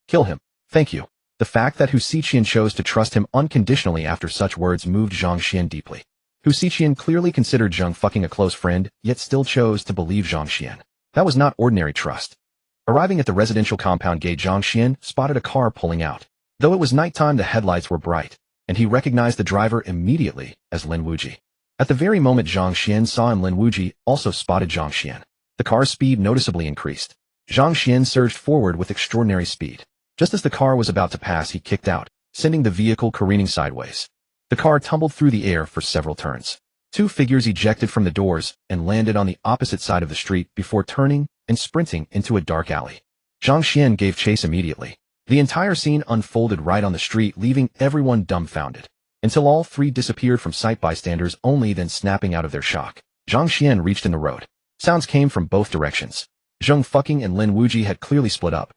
Kill him. Thank you. The fact that Hu Xiqian chose to trust him unconditionally after such words moved Zhang Xuan deeply. Hu Xiqian clearly considered Zhang fucking a close friend, yet still chose to believe Zhang Xuan. That was not ordinary trust. Arriving at the residential compound gate, Zhang Xuan spotted a car pulling out. Though it was nighttime, the headlights were bright, and he recognized the driver immediately as Lin Wuji. At the very moment Zhang Xuan saw him, Lin Wuji also spotted Zhang Xuan. The car's speed noticeably increased. Zhang Xuan surged forward with extraordinary speed. Just as the car was about to pass, he kicked out, sending the vehicle careening sideways. The car tumbled through the air for several turns. 2 figures ejected from the doors and landed on the opposite side of the street before turning and sprinting into a dark alley. Zhang Xuan gave chase immediately. The entire scene unfolded right on the street, leaving everyone dumbfounded, until all 3 disappeared from sight, bystanders only then snapping out of their shock. Zhang Xuan reached in the road. Sounds came from both directions. Zhang fucking and Lin Wuji had clearly split up.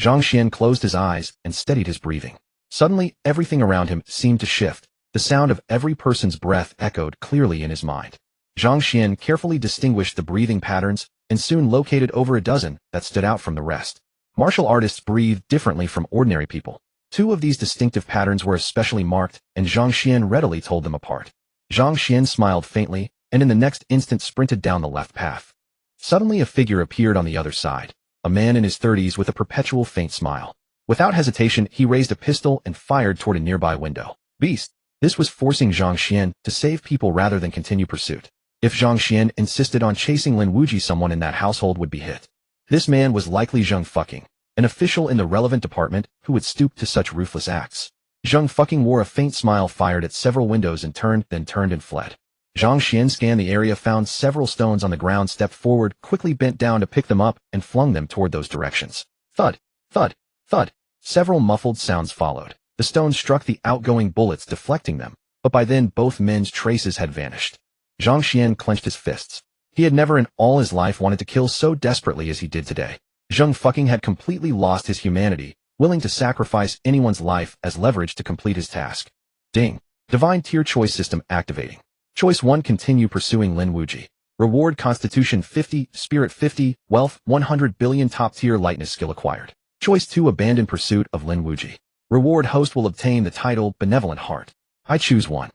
Zhang Xuan closed his eyes and steadied his breathing. Suddenly, everything around him seemed to shift. The sound of every person's breath echoed clearly in his mind. Zhang Xuan carefully distinguished the breathing patterns and soon located over a dozen that stood out from the rest. Martial artists breathe differently from ordinary people. 2 of these distinctive patterns were especially marked, and Zhang Xuan readily told them apart. Zhang Xuan smiled faintly, and in the next instant sprinted down the left path. Suddenly a figure appeared on the other side, a man in his 30s with a perpetual faint smile. Without hesitation, he raised a pistol and fired toward a nearby window. Beast! This was forcing Zhang Xuan to save people rather than continue pursuit. If Zhang Xuan insisted on chasing Lin Wuji, someone in that household would be hit. This man was likely Zhang fucking, an official in the relevant department who would stoop to such ruthless acts. Zhang fucking wore a faint smile, fired at several windows and turned and fled. Zhang Xuan scanned the area, found several stones on the ground, stepped forward, quickly bent down to pick them up, and flung them toward those directions. Thud, thud, thud. Several muffled sounds followed. The stones struck the outgoing bullets, deflecting them, but by then both men's traces had vanished. Zhang Xuan clenched his fists. He had never in all his life wanted to kill so desperately as he did today. Zhang fucking had completely lost his humanity, willing to sacrifice anyone's life as leverage to complete his task. Ding. Divine tier choice system activating. Choice 1. Continue pursuing Lin Wuji. Reward: Constitution 50, Spirit 50, Wealth 100 billion. Top-tier lightness skill acquired. Choice 2. Abandon pursuit of Lin Wuji. Reward: Host will obtain the title Benevolent Heart. I choose 1.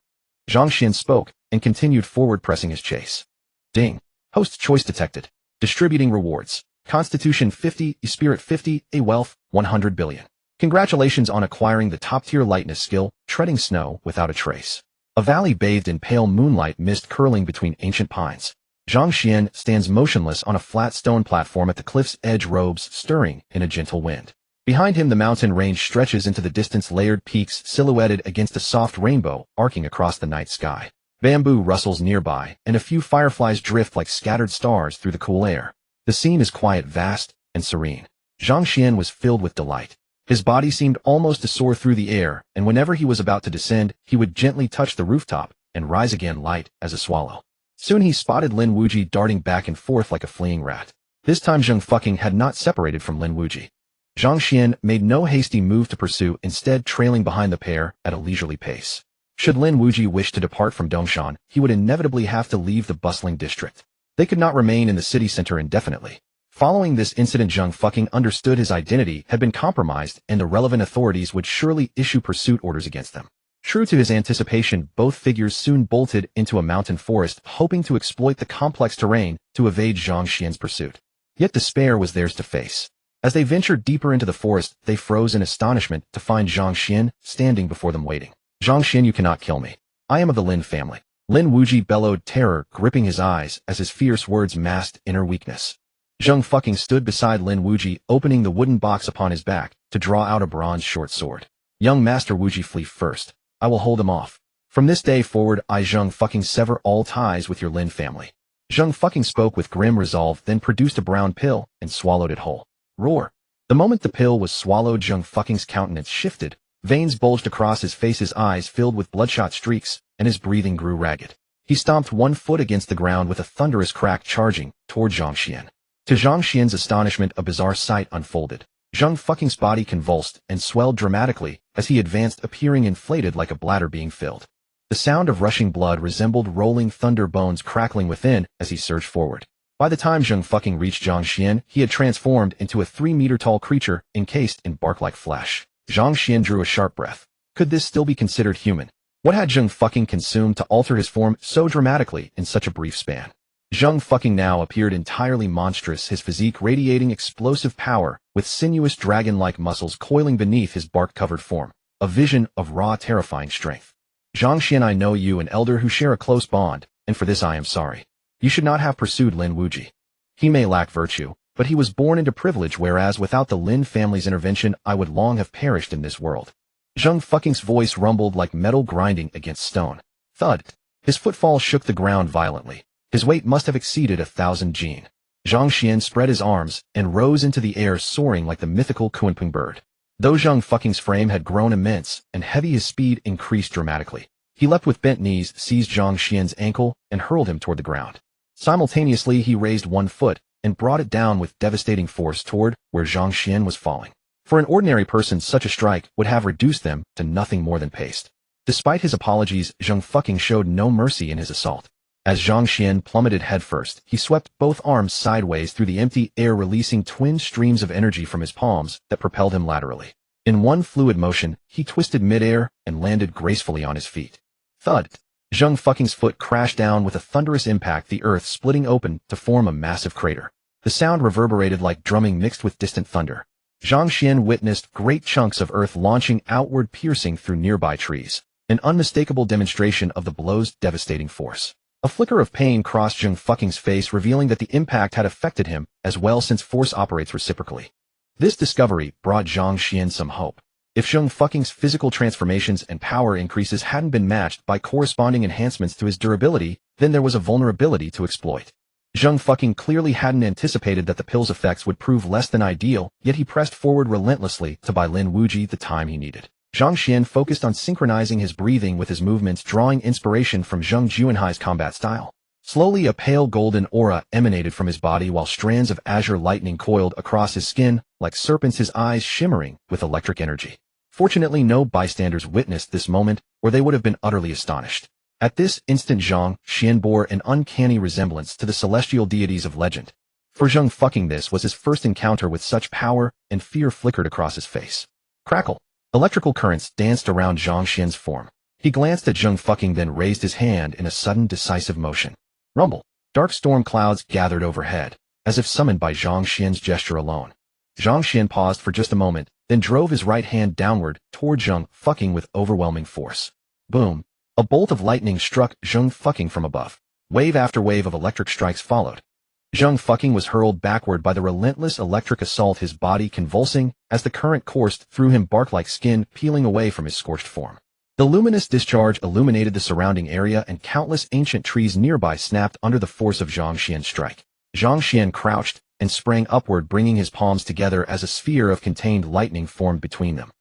Zhang Xuan spoke and continued forward, pressing his chase. Ding. Host choice detected. Distributing rewards. Constitution 50, Spirit 50, a Wealth 100 billion. Congratulations on acquiring the top-tier lightness skill, treading snow without a trace. A valley bathed in pale moonlight mist curling between ancient pines. Zhang Xuan stands motionless on a flat stone platform at the cliff's edge, robes stirring in a gentle wind. Behind him, the mountain range stretches into the distance, layered peaks silhouetted against a soft rainbow arcing across the night sky. Bamboo rustles nearby, and a few fireflies drift like scattered stars through the cool air. The scene is quiet, vast, and serene. Zhang Xuan was filled with delight. His body seemed almost to soar through the air, and whenever he was about to descend, he would gently touch the rooftop and rise again light as a swallow. Soon he spotted Lin Wuji darting back and forth like a fleeing rat. This time Zhang Fucking had not separated from Lin Wuji. Zhang Xuan made no hasty move to pursue, instead trailing behind the pair at a leisurely pace. Should Lin Wuji wish to depart from Dongshan, he would inevitably have to leave the bustling district. They could not remain in the city center indefinitely. Following this incident, Zhang Fucking understood his identity had been compromised and the relevant authorities would surely issue pursuit orders against them. True to his anticipation, both figures soon bolted into a mountain forest, hoping to exploit the complex terrain to evade Zhang Xuan's pursuit. Yet despair was theirs to face. As they ventured deeper into the forest, they froze in astonishment to find Zhang Xuan standing before them waiting. Zhang Xuan, you cannot kill me. I am of the Lin family. Lin Wuji bellowed, terror gripping his eyes as his fierce words masked inner weakness. Zhang Fucking stood beside Lin Wuji, opening the wooden box upon his back to draw out a bronze short sword. Young Master Wuji, flee first. I will hold him off. From this day forward, I Zhang Fucking sever all ties with your Lin family. Zhang Fucking spoke with grim resolve, then produced a brown pill and swallowed it whole. Roar. The moment the pill was swallowed, Zhang Fucking's countenance shifted. Veins bulged across his face, his eyes filled with bloodshot streaks, and his breathing grew ragged. He stomped one foot against the ground with a thunderous crack, charging toward Zhang Xuan. To Zhang Xuan's astonishment, a bizarre sight unfolded. Zhang Fucking's body convulsed and swelled dramatically as he advanced, appearing inflated like a bladder being filled. The sound of rushing blood resembled rolling thunder, bones crackling within as he surged forward. By the time Zhang Fucking reached Zhang Xuan, he had transformed into a 3-meter-tall creature encased in bark-like flesh. Zhang Xuan drew a sharp breath. Could this still be considered human? What had Zhang Fucking consumed to alter his form so dramatically in such a brief span? Zhang Fucking now appeared entirely monstrous, his physique radiating explosive power, with sinuous dragon-like muscles coiling beneath his bark-covered form, a vision of raw, terrifying strength. Zhang Xuan, I know you, an elder who share a close bond, and for this I am sorry. You should not have pursued Lin Wuji. He may lack virtue, but he was born into privilege, whereas without the Lin family's intervention, I would long have perished in this world. Zhang Fucking's voice rumbled like metal grinding against stone. Thud. His footfall shook the ground violently. His weight must have exceeded 1,000 jin. Zhang Xuan spread his arms and rose into the air, soaring like the mythical Kunpeng bird. Though Zhang Fucking's frame had grown immense and heavy, his speed increased dramatically. He leapt with bent knees, seized Zhang Xuan's ankle, and hurled him toward the ground. Simultaneously, he raised one foot and brought it down with devastating force toward where Zhang Xuan was falling. For an ordinary person, such a strike would have reduced them to nothing more than paste. Despite his apologies, Zhang Fucking showed no mercy in his assault. As Zhang Xuan plummeted headfirst, he swept both arms sideways through the empty air, releasing twin streams of energy from his palms that propelled him laterally. In one fluid motion, he twisted midair and landed gracefully on his feet. Thud! Zhang Fucking's foot crashed down with a thunderous impact, the earth splitting open to form a massive crater. The sound reverberated like drumming mixed with distant thunder. Zhang Xuan witnessed great chunks of earth launching outward, piercing through nearby trees, an unmistakable demonstration of the blow's devastating force. A flicker of pain crossed Zhang Fucking's face, revealing that the impact had affected him as well, since force operates reciprocally. This discovery brought Zhang Xuan some hope. If Zhang Fucking's physical transformations and power increases hadn't been matched by corresponding enhancements to his durability, then there was a vulnerability to exploit. Zhang Fucking clearly hadn't anticipated that the pill's effects would prove less than ideal, yet he pressed forward relentlessly to buy Lin Wuji the time he needed. Zhang Xuan focused on synchronizing his breathing with his movements, drawing inspiration from Zhang Juanhai's combat style. Slowly, a pale golden aura emanated from his body while strands of azure lightning coiled across his skin, like serpents, his eyes shimmering with electric energy. Fortunately, no bystanders witnessed this moment, or they would have been utterly astonished. At this instant Zhang Xuan bore an uncanny resemblance to the celestial deities of legend. For Zhang fucking this was his first encounter with such power, and fear flickered across his face. Crackle. Electrical currents danced around Zhang Xuan's form. He glanced at Zhang fucking, then raised his hand in a sudden decisive motion. Rumble. Dark storm clouds gathered overhead, as if summoned by Zhang Xuan's gesture alone. Zhang Xuan paused for just a moment, then drove his right hand downward toward Zhang fucking with overwhelming force. Boom. A bolt of lightning struck Zhang fucking from above. Wave after wave of electric strikes followed. Zhang fucking was hurled backward by the relentless electric assault, his body convulsing as the current coursed through him, bark-like skin peeling away from his scorched form. The luminous discharge illuminated the surrounding area, and countless ancient trees nearby snapped under the force of Zhang Xuan's strike. Zhang Xuan crouched and sprang upward, bringing his palms together as a sphere of contained lightning formed between them.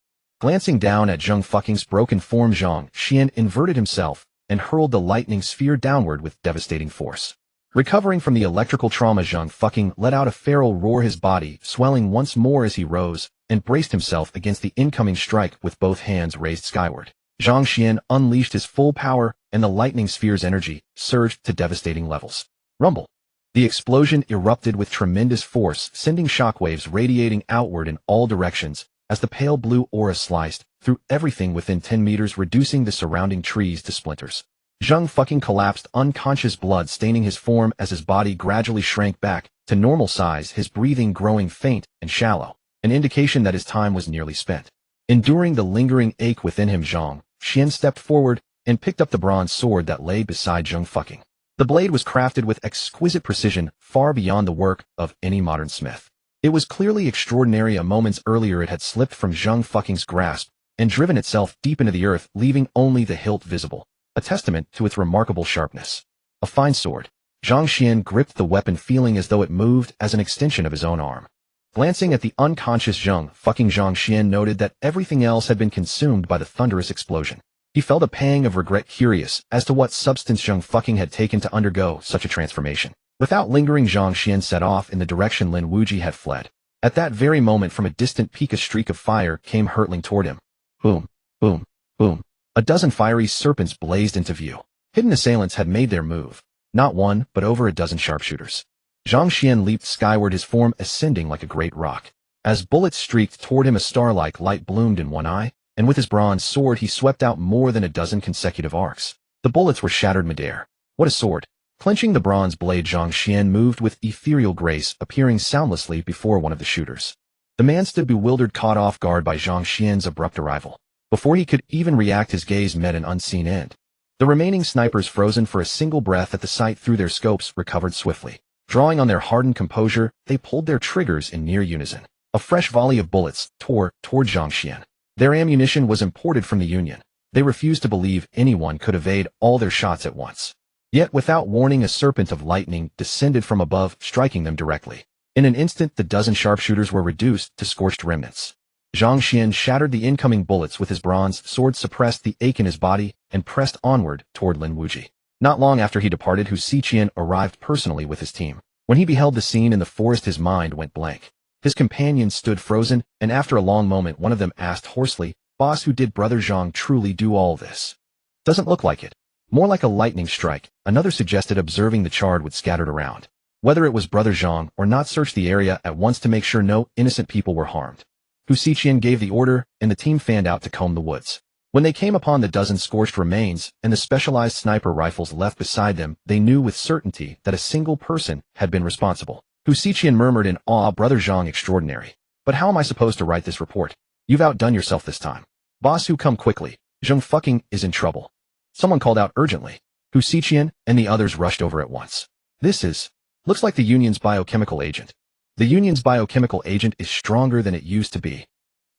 Glancing down at Zhang fucking's broken form, Zhang Xuan inverted himself and hurled the lightning sphere downward with devastating force. Recovering from the electrical trauma, Zhang fucking let out a feral roar, his body swelling once more as he rose and braced himself against the incoming strike with both hands raised skyward. Zhang Xuan unleashed his full power, and the lightning sphere's energy surged to devastating levels. Rumble. The explosion erupted with tremendous force, sending shockwaves radiating outward in all directions as the pale blue aura sliced through everything within 10 meters, reducing the surrounding trees to splinters. Zhang fucking collapsed unconscious, blood staining his form as his body gradually shrank back to normal size, his breathing growing faint and shallow, an indication that his time was nearly spent. Enduring the lingering ache within him, Zhang Xuan stepped forward and picked up the bronze sword that lay beside Zhang fucking. The blade was crafted with exquisite precision, far beyond the work of any modern smith. It was clearly extraordinary. A moments earlier it had slipped from Zhang fucking's grasp and driven itself deep into the earth, leaving only the hilt visible, a testament to its remarkable sharpness. A fine sword. Zhang Xuan gripped the weapon, feeling as though it moved as an extension of his own arm. Glancing at the unconscious Zhang Xuan noted that everything else had been consumed by the thunderous explosion. He felt a pang of regret, curious as to what substance Zhang fucking had taken to undergo such a transformation. Without lingering, Zhang Xuan set off in the direction Lin Wuji had fled. At that very moment, from a distant peak, a streak of fire came hurtling toward him. Boom, boom, boom. A dozen fiery serpents blazed into view. Hidden assailants had made their move. Not one, but over a dozen sharpshooters. Zhang Xuan leaped skyward, his form ascending like a great rock. As bullets streaked toward him, a star-like light bloomed in one eye, and with his bronze sword he swept out more than a dozen consecutive arcs. The bullets were shattered midair. What a sword! Clenching the bronze blade, Zhang Xuan moved with ethereal grace, appearing soundlessly before one of the shooters. The man stood bewildered, caught off guard by Zhang Xuan's abrupt arrival. Before he could even react, his gaze met an unseen end. The remaining snipers, frozen for a single breath at the sight through their scopes, recovered swiftly. Drawing on their hardened composure, they pulled their triggers in near unison. A fresh volley of bullets tore toward Zhang Xuan. Their ammunition was imported from the Union. They refused to believe anyone could evade all their shots at once. Yet without warning, a serpent of lightning descended from above, striking them directly. In an instant, the dozen sharpshooters were reduced to scorched remnants. Zhang Xuan shattered the incoming bullets with his bronze sword, suppressed the ache in his body, and pressed onward toward Lin Wuji. Not long after he departed, Hu Xiqian arrived personally with his team. When he beheld the scene in the forest, his mind went blank. His companions stood frozen, and after a long moment one of them asked hoarsely, "Boss, who did Brother Zhang truly do all this?" "Doesn't look like it. More like a lightning strike," another suggested, observing the charred wood scattered around. Whether it was Brother Zhang or not, search the area at once to make sure no innocent people were harmed. Hu Xiqian gave the order, and the team fanned out to comb the woods. When they came upon the dozen scorched remains and the specialized sniper rifles left beside them, they knew with certainty that a single person had been responsible. Hu Xiqian murmured in awe, "Brother Zhang, extraordinary. But how am I supposed to write this report? You've outdone yourself this time. Boss, Hu, come quickly. Zhang fucking is in trouble." Someone called out urgently. Hu Xiqian and the others rushed over at once. Looks like the Union's biochemical agent. The Union's biochemical agent is stronger than it used to be.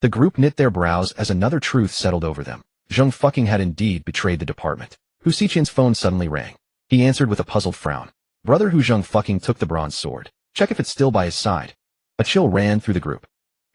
The group knit their brows as another truth settled over them. Zhang fucking had indeed betrayed the department. Hu Xiqian's phone suddenly rang. He answered with a puzzled frown. Brother Hu. Zhang fucking took the bronze sword. Check if it's still by his side. A chill ran through the group.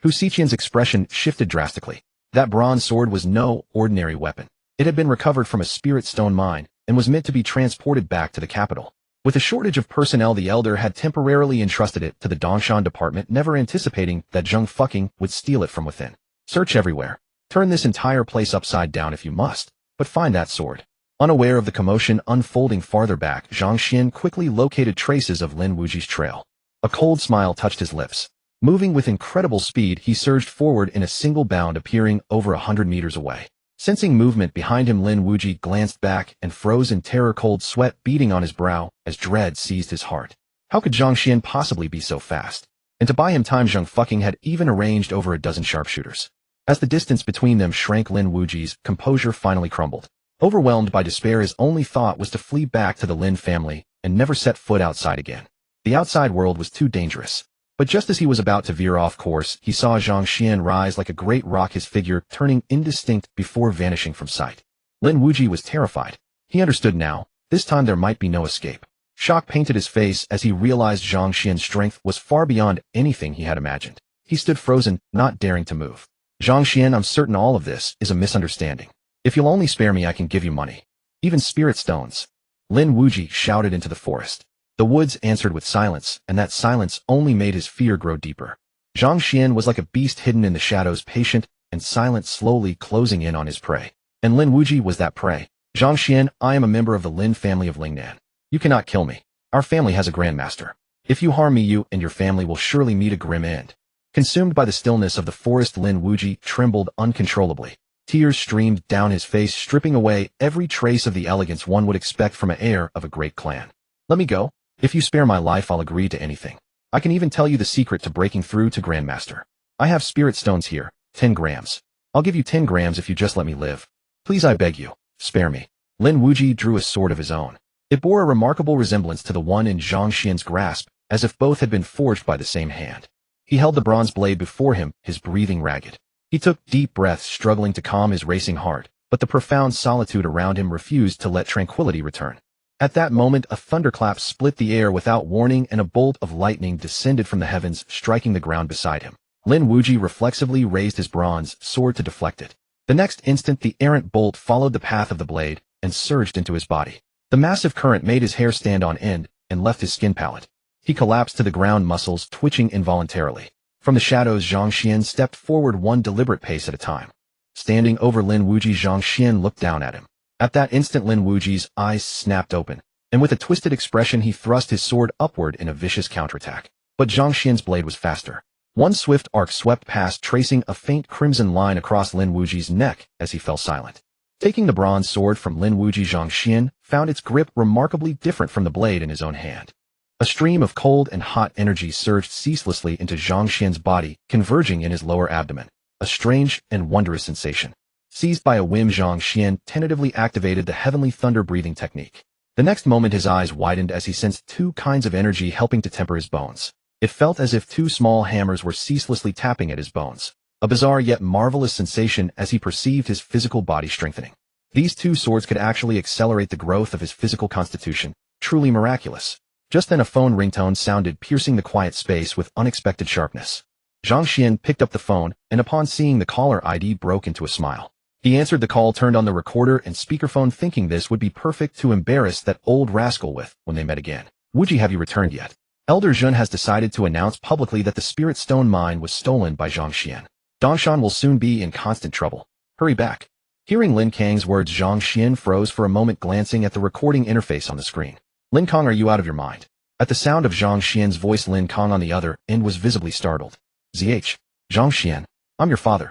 Hu Xiqian's expression shifted drastically. That bronze sword was no ordinary weapon. It had been recovered from a spirit stone mine and was meant to be transported back to the capital. With a shortage of personnel, the elder had temporarily entrusted it to the Dongshan department, never anticipating that Zhang fucking would steal it from within. Search everywhere. Turn this entire place upside down if you must, but find that sword. Unaware of the commotion unfolding farther back, Zhang Xuan quickly located traces of Lin Wuji's trail. A cold smile touched his lips. Moving with incredible speed, he surged forward in a single bound, appearing over 100 meters away. Sensing movement behind him, Lin Wuji glanced back and froze in terror, cold sweat beading on his brow as dread seized his heart. How could Zhang Xuan possibly be so fast? And to buy him time, Zhang Fucking had even arranged over a dozen sharpshooters. As the distance between them shrank, Lin Wuji's composure finally crumbled. Overwhelmed by despair, his only thought was to flee back to the Lin family and never set foot outside again. The outside world was too dangerous. But just as he was about to veer off course, he saw Zhang Xuan rise like a great rock, his figure turning indistinct before vanishing from sight. Lin Wuji was terrified. He understood now. This time there might be no escape. Shock painted his face as he realized Zhang Xuan's strength was far beyond anything he had imagined. He stood frozen, not daring to move. Zhang Xuan, I'm certain all of this is a misunderstanding. If you'll only spare me, I can give you money. Even spirit stones. Lin Wuji shouted into the forest. The woods answered with silence, and that silence only made his fear grow deeper. Zhang Xuan was like a beast hidden in the shadows, patient and silent, slowly closing in on his prey. And Lin Wuji was that prey. Zhang Xuan, I am a member of the Lin family of Lingnan. You cannot kill me. Our family has a grandmaster. If you harm me, you and your family will surely meet a grim end. Consumed by the stillness of the forest, Lin Wuji trembled uncontrollably. Tears streamed down his face, stripping away every trace of the elegance one would expect from an heir of a great clan. Let me go. If you spare my life, I'll agree to anything. I can even tell you the secret to breaking through to Grandmaster. I have spirit stones here, 10 grams. I'll give you 10 grams if you just let me live. Please, I beg you, spare me. Lin Wuji drew a sword of his own. It bore a remarkable resemblance to the one in Zhang Xuan's grasp, as if both had been forged by the same hand. He held the bronze blade before him, his breathing ragged. He took deep breaths, struggling to calm his racing heart, but the profound solitude around him refused to let tranquility return. At that moment, a thunderclap split the air without warning, and a bolt of lightning descended from the heavens, striking the ground beside him. Lin Wuji reflexively raised his bronze sword to deflect it. The next instant, the errant bolt followed the path of the blade and surged into his body. The massive current made his hair stand on end and left his skin pallid. He collapsed to the ground, muscles twitching involuntarily. From the shadows, Zhang Xuan stepped forward, one deliberate pace at a time. Standing over Lin Wuji, Zhang Xuan looked down at him. At that instant, Lin Wuji's eyes snapped open, and with a twisted expression, he thrust his sword upward in a vicious counterattack. But Zhang Xuan's blade was faster. One swift arc swept past, tracing a faint crimson line across Lin Wuji's neck as he fell silent. Taking the bronze sword from Lin Wuji, Zhang Xuan found its grip remarkably different from the blade in his own hand. A stream of cold and hot energy surged ceaselessly into Zhang Xuan's body, converging in his lower abdomen. A strange and wondrous sensation. Seized by a whim, Zhang Xuan tentatively activated the heavenly thunder breathing technique. The next moment, his eyes widened as he sensed two kinds of energy helping to temper his bones. It felt as if two small hammers were ceaselessly tapping at his bones. A bizarre yet marvelous sensation as he perceived his physical body strengthening. These two swords could actually accelerate the growth of his physical constitution. Truly miraculous. Just then, a phone ringtone sounded, piercing the quiet space with unexpected sharpness. Zhang Xuan picked up the phone, and upon seeing the caller ID, broke into a smile. He answered the call, turned on the recorder and speakerphone, thinking this would be perfect to embarrass that old rascal with when they met again. Wuji, have you returned yet? Elder Zhun has decided to announce publicly that the Spirit Stone mine was stolen by Zhang Xuan. Dongshan will soon be in constant trouble. Hurry back. Hearing Lin Kang's words, Zhang Xuan froze for a moment, glancing at the recording interface on the screen. Lin Kang, are you out of your mind? At the sound of Zhang Xuan's voice, Lin Kang on the other end was visibly startled. Zh. Zhang Xuan. I'm your father.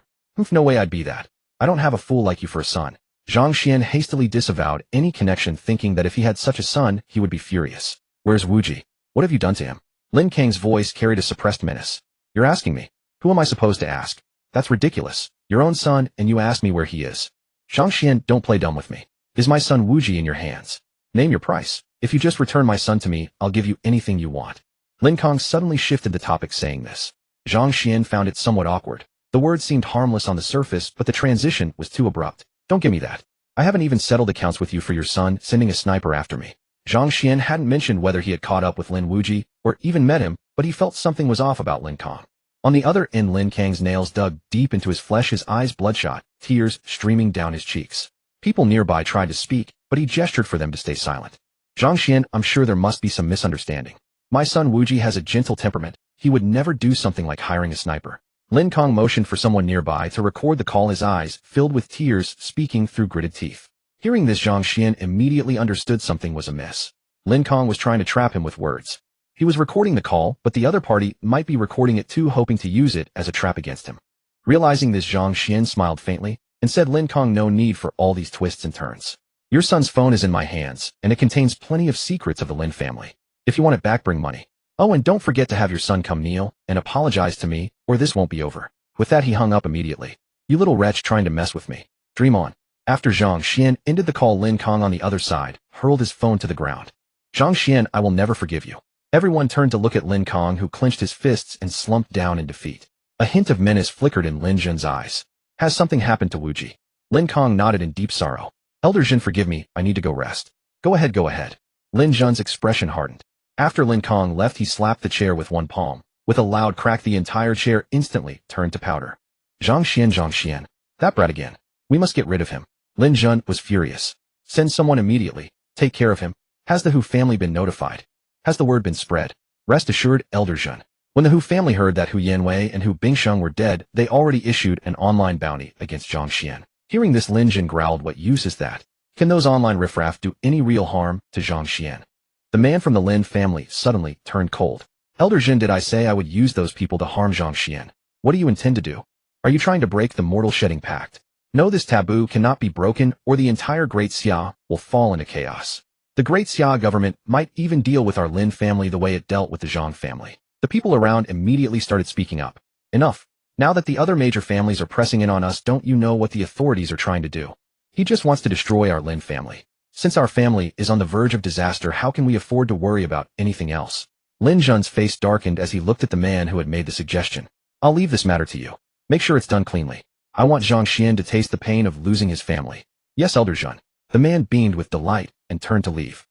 No way I'd be that. I don't have a fool like you for a son. Zhang Xuan hastily disavowed any connection, thinking that if he had such a son, he would be furious. Where's Wuji? What have you done to him? Lin Kang's voice carried a suppressed menace. You're asking me. Who am I supposed to ask? That's ridiculous. Your own son, and you ask me where he is. Zhang Xuan, don't play dumb with me. Is my son Wuji in your hands? Name your price. If you just return my son to me, I'll give you anything you want. Lin Kang suddenly shifted the topic, saying this. Zhang Xuan found it somewhat awkward. The words seemed harmless on the surface, but the transition was too abrupt. Don't give me that. I haven't even settled accounts with you for your son sending a sniper after me. Zhang Xuan hadn't mentioned whether he had caught up with Lin Wuji or even met him, but he felt something was off about Lin Kang. On the other end, Lin Kang's nails dug deep into his flesh, his eyes bloodshot, tears streaming down his cheeks. People nearby tried to speak, but he gestured for them to stay silent. Zhang Xuan, I'm sure there must be some misunderstanding. My son Wuji has a gentle temperament. He would never do something like hiring a sniper. Lin Kang motioned for someone nearby to record the call, his eyes filled with tears, speaking through gritted teeth. Hearing this, Zhang Xuan immediately understood something was amiss. Lin Kong was trying to trap him with words. He was recording the call, but the other party might be recording it too, hoping to use it as a trap against him. Realizing this, Zhang Xuan smiled faintly and said, Lin Kong, no need for all these twists and turns. Your son's phone is in my hands, and it contains plenty of secrets of the Lin family. If you want it back, bring money. Oh, and don't forget to have your son come kneel and apologize to me, or this won't be over. With that, he hung up immediately. You little wretch, trying to mess with me. Dream on. After Zhang Xuan ended the call, Lin Kong on the other side hurled his phone to the ground. Zhang Xuan, I will never forgive you. Everyone turned to look at Lin Kong, who clenched his fists and slumped down in defeat. A hint of menace flickered in Lin Zhen's eyes. Has something happened to Wu Ji? Lin Kong nodded in deep sorrow. Elder Zhen, forgive me, I need to go rest. Go ahead, go ahead. Lin Zhen's expression hardened. After Lin Kong left, he slapped the chair with one palm. With a loud crack, the entire chair instantly turned to powder. Zhang Xuan, that brat again. We must get rid of him. Lin Zhen was furious. Send someone immediately. Take care of him. Has the Hu family been notified? Has the word been spread? Rest assured, Elder Zhen. When the Hu family heard that Hu Yanwei and Hu Bingsheng were dead, they already issued an online bounty against Zhang Xuan. Hearing this, Lin Zhen growled, what use is that? Can those online riffraff do any real harm to Zhang Xuan? The man from the Lin family suddenly turned cold. Elder Zhen, did I say I would use those people to harm Zhang Xuan? What do you intend to do? Are you trying to break the mortal shedding pact? No, this taboo cannot be broken, or the entire Great Xia will fall into chaos. The Great Xia government might even deal with our Lin family the way it dealt with the Zhang family. The people around immediately started speaking up. Enough. Now that the other major families are pressing in on us, don't you know what the authorities are trying to do? He just wants to destroy our Lin family. Since our family is on the verge of disaster, how can we afford to worry about anything else? Lin Zhen's face darkened as he looked at the man who had made the suggestion. I'll leave this matter to you. Make sure it's done cleanly. I want Zhang Xuan to taste the pain of losing his family. Yes, Elder Zhen. The man beamed with delight and turned to leave.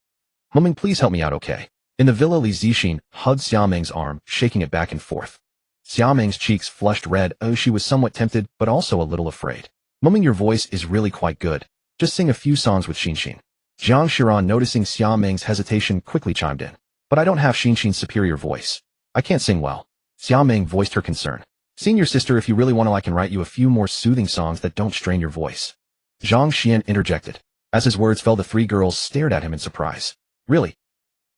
Muming, please help me out, okay? In the villa, Li Zixin hugged Xiaoming's arm, shaking it back and forth. Xiaoming's cheeks flushed red. Oh, she was somewhat tempted, but also a little afraid. Muming, your voice is really quite good. Just sing a few songs with Xinxin. Zhang Xuan, noticing Xiaoming's hesitation, quickly chimed in. But I don't have Xinxin's superior voice. I can't sing well. Xiaoming voiced her concern. Senior sister, if you really want to, I can write you a few more soothing songs that don't strain your voice. Zhang Xuan interjected. As his words fell, the three girls stared at him in surprise. Really?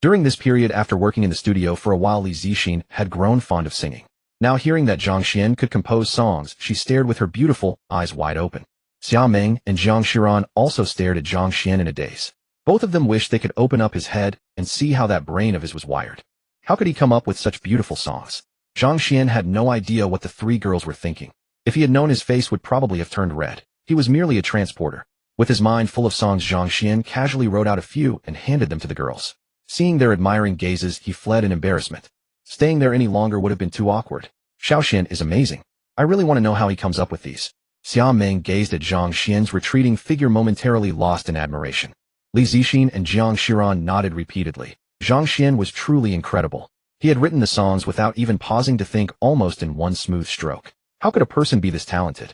During this period, after working in the studio for a while, Li Zixin had grown fond of singing. Now hearing that Zhang Xuan could compose songs, she stared with her beautiful eyes wide open. Xiaoming and Zhang Xuan also stared at Zhang Xuan in a daze. Both of them wished they could open up his head and see how that brain of his was wired. How could he come up with such beautiful songs? Zhang Xuan had no idea what the three girls were thinking. If he had known, his face would probably have turned red. He was merely a transporter. With his mind full of songs, Zhang Xuan casually wrote out a few and handed them to the girls. Seeing their admiring gazes, he fled in embarrassment. Staying there any longer would have been too awkward. Xiaoxian is amazing. I really want to know how he comes up with these. Xia Ming gazed at Zhang Xuan's retreating figure, momentarily lost in admiration. Li Zixin and Jiang Shiran nodded repeatedly. Zhang Xuan was truly incredible. He had written the songs without even pausing to think, almost in one smooth stroke. How could a person be this talented?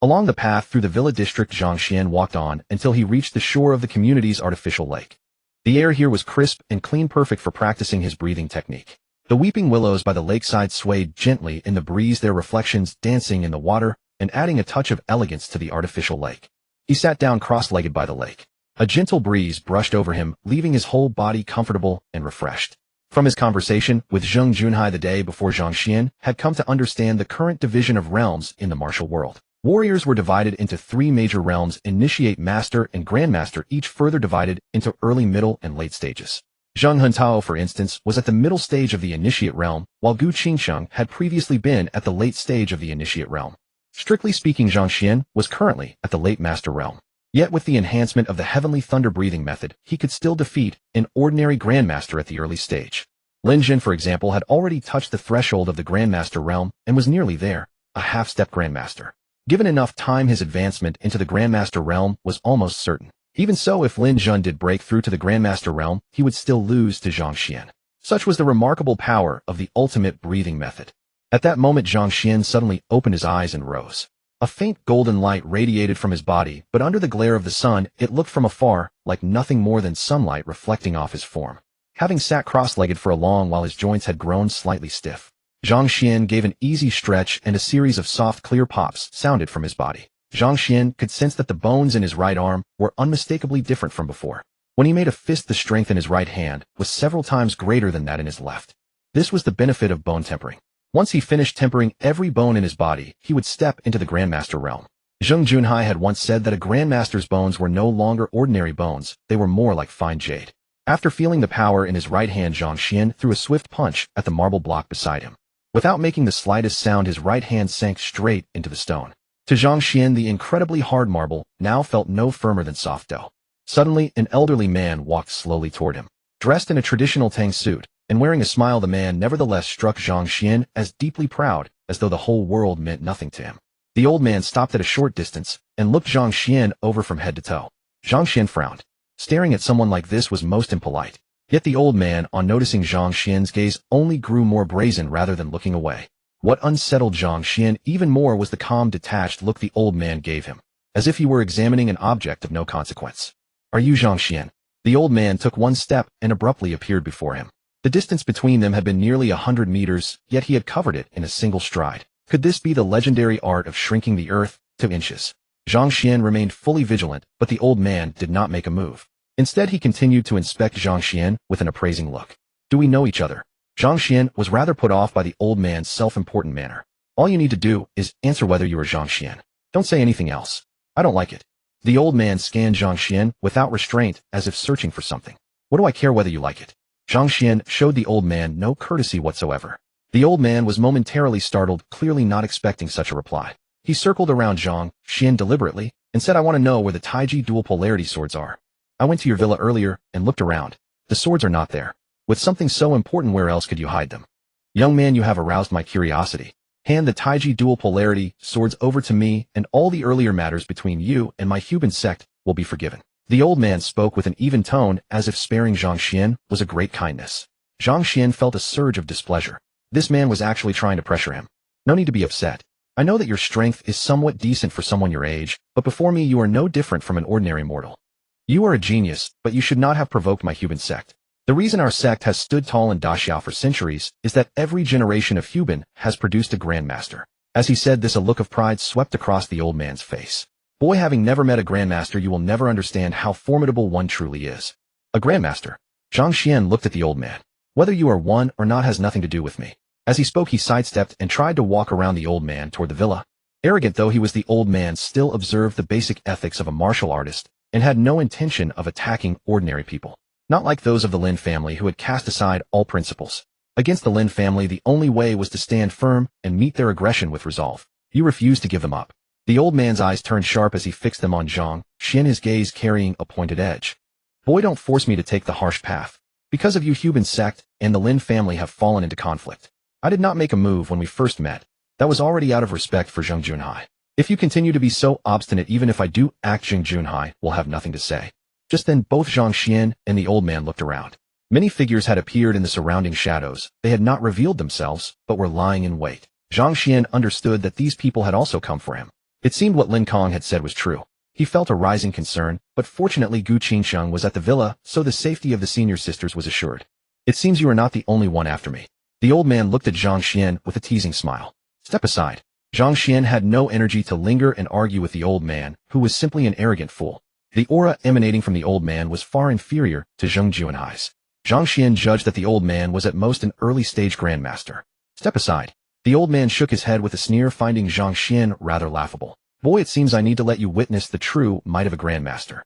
Along the path through the villa district, Zhang Xuan walked on until he reached the shore of the community's artificial lake. The air here was crisp and clean, perfect for practicing his breathing technique. The weeping willows by the lakeside swayed gently in the breeze, their reflections dancing in the water and adding a touch of elegance to the artificial lake. He sat down cross-legged by the lake. A gentle breeze brushed over him, leaving his whole body comfortable and refreshed. From his conversation with Zheng Junhai the day before, Zhang Xuan had come to understand the current division of realms in the martial world. Warriors were divided into three major realms: Initiate, Master, and Grandmaster, each further divided into early, middle, and late stages. Zheng Huntao, for instance, was at the middle stage of the Initiate realm, while Gu Qingsheng had previously been at the late stage of the Initiate realm. Strictly speaking, Zhang Xuan was currently at the late Master realm. Yet with the enhancement of the heavenly thunder breathing method, he could still defeat an ordinary Grandmaster at the early stage. Lin Jin, for example, had already touched the threshold of the Grandmaster realm and was nearly there, a half-step Grandmaster. Given enough time, his advancement into the Grandmaster realm was almost certain. Even so, if Lin Jun did break through to the Grandmaster realm, he would still lose to Zhang Xuan. Such was the remarkable power of the ultimate breathing method. At that moment, Zhang Xuan suddenly opened his eyes and rose. A faint golden light radiated from his body, but under the glare of the sun, it looked from afar like nothing more than sunlight reflecting off his form. Having sat cross-legged for a long while, his joints had grown slightly stiff. Zhang Xuan gave an easy stretch and a series of soft, clear pops sounded from his body. Zhang Xuan could sense that the bones in his right arm were unmistakably different from before. When he made a fist, the strength in his right hand was several times greater than that in his left. This was the benefit of bone tempering. Once he finished tempering every bone in his body, he would step into the Grandmaster realm. Zhang Junhai had once said that a Grandmaster's bones were no longer ordinary bones, they were more like fine jade. After feeling the power in his right hand, Zhang Xuan threw a swift punch at the marble block beside him. Without making the slightest sound, his right hand sank straight into the stone. To Zhang Xuan, the incredibly hard marble now felt no firmer than soft dough. Suddenly, an elderly man walked slowly toward him. Dressed in a traditional Tang suit, and wearing a smile, the man nevertheless struck Zhang Xuan as deeply proud, as though the whole world meant nothing to him. The old man stopped at a short distance and looked Zhang Xuan over from head to toe. Zhang Xuan frowned. Staring at someone like this was most impolite. Yet the old man, on noticing Zhang Xuan's gaze, only grew more brazen rather than looking away. What unsettled Zhang Xuan even more was the calm, detached look the old man gave him, as if he were examining an object of no consequence. "Are you Zhang Xuan?" The old man took one step and abruptly appeared before him. The distance between them had been nearly 100 meters, yet he had covered it in a single stride. Could this be the legendary art of shrinking the earth to inches? Zhang Xuan remained fully vigilant, but the old man did not make a move. Instead, he continued to inspect Zhang Xuan with an appraising look. "Do we know each other?" Zhang Xuan was rather put off by the old man's self-important manner. "All you need to do is answer whether you are Zhang Xuan. Don't say anything else. I don't like it." The old man scanned Zhang Xuan without restraint, as if searching for something. "What do I care whether you like it?" Zhang Xuan showed the old man no courtesy whatsoever. The old man was momentarily startled, clearly not expecting such a reply. He circled around Zhang Xuan deliberately and said, "I want to know where the Taiji dual polarity swords are. I went to your villa earlier and looked around. The swords are not there. With something so important, where else could you hide them? Young man, you have aroused my curiosity. Hand the Taiji dual polarity swords over to me, and all the earlier matters between you and my Huban sect will be forgiven." The old man spoke with an even tone, as if sparing Zhang Xuan was a great kindness. Zhang Xuan felt a surge of displeasure. This man was actually trying to pressure him. "No need to be upset. I know that your strength is somewhat decent for someone your age, but before me you are no different from an ordinary mortal. You are a genius, but you should not have provoked my Huban sect. The reason our sect has stood tall in Daxiao for centuries is that every generation of Huban has produced a grandmaster." As he said this, a look of pride swept across the old man's face. "Boy, having never met a grandmaster, you will never understand how formidable one truly is." "A grandmaster?" Zhang Xuan looked at the old man. "Whether you are one or not has nothing to do with me." As he spoke, he sidestepped and tried to walk around the old man toward the villa. Arrogant though he was, the old man still observed the basic ethics of a martial artist and had no intention of attacking ordinary people. Not like those of the Lin family, who had cast aside all principles. Against the Lin family, the only way was to stand firm and meet their aggression with resolve. You refused to give them up. The old man's eyes turned sharp as he fixed them on Zhang Xuan, his gaze carrying a pointed edge. "Boy, don't force me to take the harsh path. Because of you, Huban sect and the Lin family have fallen into conflict. I did not make a move when we first met. That was already out of respect for Zhang Junhai. If you continue to be so obstinate, even if I do act, Zhang Junhai will have nothing to say." Just then, both Zhang Xuan and the old man looked around. Many figures had appeared in the surrounding shadows. They had not revealed themselves, but were lying in wait. Zhang Xuan understood that these people had also come for him. It seemed what Lin Kong had said was true. He felt a rising concern, but fortunately Gu Qingsheng was at the villa, so the safety of the senior sisters was assured. "It seems you are not the only one after me." The old man looked at Zhang Xuan with a teasing smile. "Step aside." Zhang Xuan had no energy to linger and argue with the old man, who was simply an arrogant fool. The aura emanating from the old man was far inferior to Zhang Junhai's. Zhang Xuan judged that the old man was at most an early-stage grandmaster. "Step aside." The old man shook his head with a sneer, finding Zhang Xuan rather laughable. "Boy, it seems I need to let you witness the true might of a grandmaster."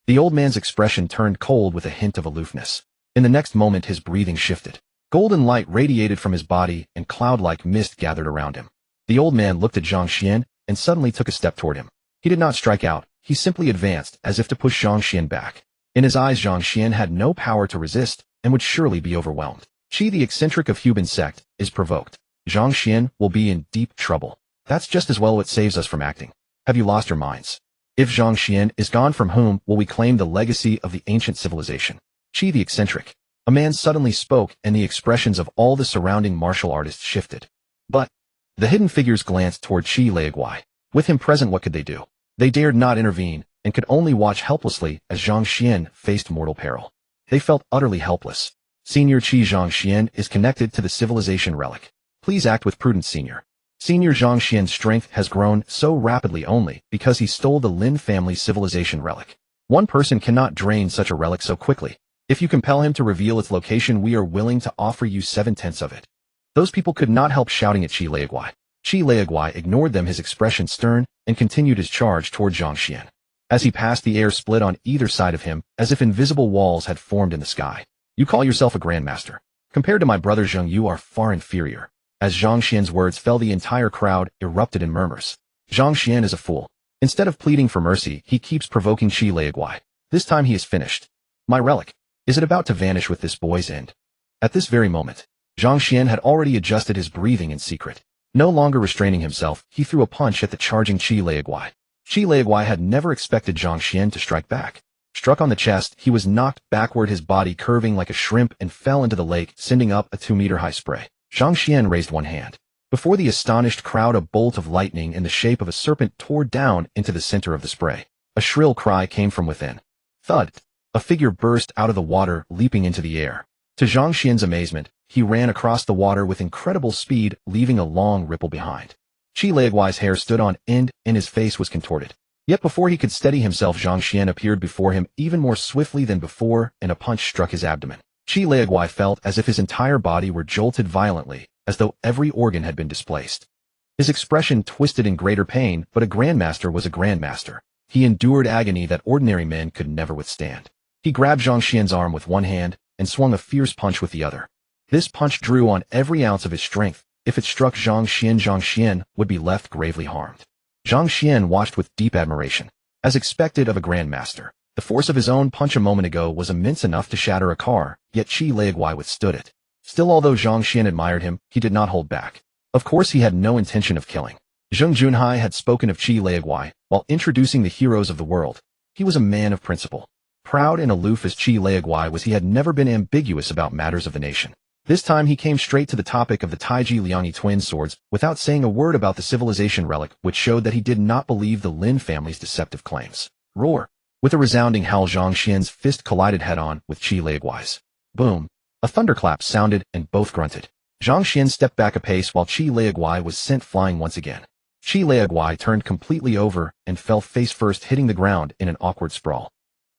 The old man's expression turned cold with a hint of aloofness. In the next moment, his breathing shifted. Golden light radiated from his body, and cloud-like mist gathered around him. The old man looked at Zhang Xuan and suddenly took a step toward him. He did not strike out. He simply advanced, as if to push Zhang Xuan back. In his eyes, Zhang Xuan had no power to resist and would surely be overwhelmed. She, the eccentric of Huban sect, is provoked. Zhang Xuan will be in deep trouble. That's just as well what saves us from acting. Have you lost your minds? If Zhang Xuan is gone, from whom will we claim the legacy of the ancient civilization? She, the eccentric. A man suddenly spoke, and the expressions of all the surrounding martial artists shifted. But the hidden figures glanced toward Qi Leiguai. With him present, what could they do? They dared not intervene, and could only watch helplessly as Zhang Xuan faced mortal peril. They felt utterly helpless. Senior Qi, Zhang Xuan is connected to the civilization relic. Please act with prudence, Senior. Senior Zhang Xuan's strength has grown so rapidly only because he stole the Lin family civilization relic. One person cannot drain such a relic so quickly. If you compel him to reveal its location, we are willing to offer you 7/10 of it. Those people could not help shouting at Qi Leiguai. Qi Leiguai ignored them, his expression stern, and continued his charge toward Zhang Xuan. As he passed, the air split on either side of him, as if invisible walls had formed in the sky. You call yourself a grandmaster. Compared to my brother Zhang, you are far inferior. As Zhang Xuan's words fell, the entire crowd erupted in murmurs. Zhang Xuan is a fool. Instead of pleading for mercy, he keeps provoking Qi Leiguai. This time he is finished. My relic. Is it about to vanish with this boy's end? At this very moment, Zhang Xuan had already adjusted his breathing in secret. No longer restraining himself, he threw a punch at the charging Qi Leiguai. Qi Leiguai had never expected Zhang Xuan to strike back. Struck on the chest, he was knocked backward, his body curving like a shrimp, and fell into the lake, sending up a 2-meter-high spray. Zhang Xuan raised one hand. Before the astonished crowd, a bolt of lightning in the shape of a serpent tore down into the center of the spray. A shrill cry came from within. Thud! A figure burst out of the water, leaping into the air. To Zhang Xuan's amazement, he ran across the water with incredible speed, leaving a long ripple behind. Qi Leiguai's hair stood on end, and his face was contorted. Yet before he could steady himself, Zhang Xuan appeared before him even more swiftly than before, and a punch struck his abdomen. Qi Leiguai felt as if his entire body were jolted violently, as though every organ had been displaced. His expression twisted in greater pain, but a grandmaster was a grandmaster. He endured agony that ordinary men could never withstand. He grabbed Zhang Xuan's arm with one hand and swung a fierce punch with the other. This punch drew on every ounce of his strength. If it struck Zhang Xuan would be left gravely harmed. Zhang Xuan watched with deep admiration. As expected of a grandmaster, the force of his own punch a moment ago was immense enough to shatter a car, yet Qi Leiguai withstood it. Still, although Zhang Xuan admired him, he did not hold back. Of course, he had no intention of killing. Zheng Junhai had spoken of Qi Leiguai while introducing the heroes of the world. He was a man of principle. Proud and aloof as Qi Leiguai was, he had never been ambiguous about matters of the nation. This time he came straight to the topic of the Taiji Liangyi twin swords without saying a word about the civilization relic, which showed that he did not believe the Lin family's deceptive claims. Roar! With a resounding howl, Zhang Xuan's fist collided head-on with Qi Leiguai's. Boom! A thunderclap sounded, and both grunted. Zhang Xuan stepped back a pace while Qi Leiguai was sent flying once again. Qi Leiguai turned completely over and fell face first, hitting the ground in an awkward sprawl.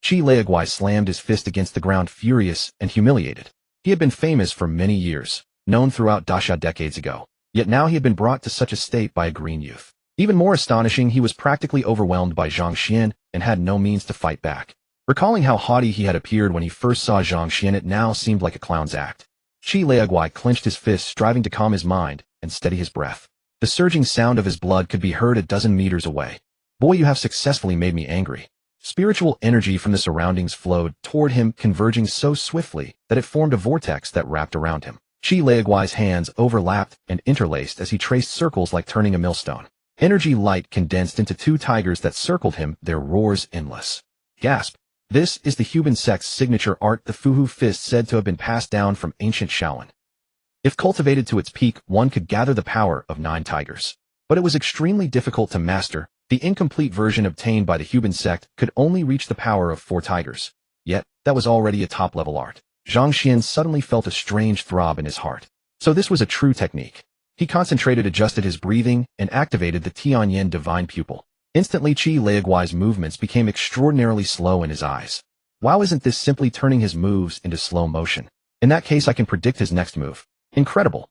Qi Leiguai slammed his fist against the ground, furious and humiliated. He had been famous for many years, known throughout Dasha decades ago, yet now he had been brought to such a state by a green youth. Even more astonishing, he was practically overwhelmed by Zhang Xuan and had no means to fight back. Recalling how haughty he had appeared when he first saw Zhang Xuan, it now seemed like a clown's act. Qi Leiguai clenched his fists, striving to calm his mind and steady his breath. The surging sound of his blood could be heard a dozen meters away. Boy, you have successfully made me angry. Spiritual energy from the surroundings flowed toward him, converging so swiftly that it formed a vortex that wrapped around him. Qi Leiguai's hands overlapped and interlaced as he traced circles like turning a millstone. Energy light condensed into 2 tigers that circled him, their roars endless. Gasp! This is the human sect's signature art, the Fuhu fist, said to have been passed down from ancient Shaolin. If cultivated to its peak, one could gather the power of 9 tigers. But it was extremely difficult to master. The incomplete version obtained by the human sect could only reach the power of 4 tigers. Yet, that was already a top-level art. Zhang Xuan suddenly felt a strange throb in his heart. So this was a true technique. He concentrated, adjusted his breathing, and activated the Tianyan divine pupil. Instantly, Qi Leiguai's movements became extraordinarily slow in his eyes. Wow, isn't this simply turning his moves into slow motion? In that case, I can predict his next move. Incredible.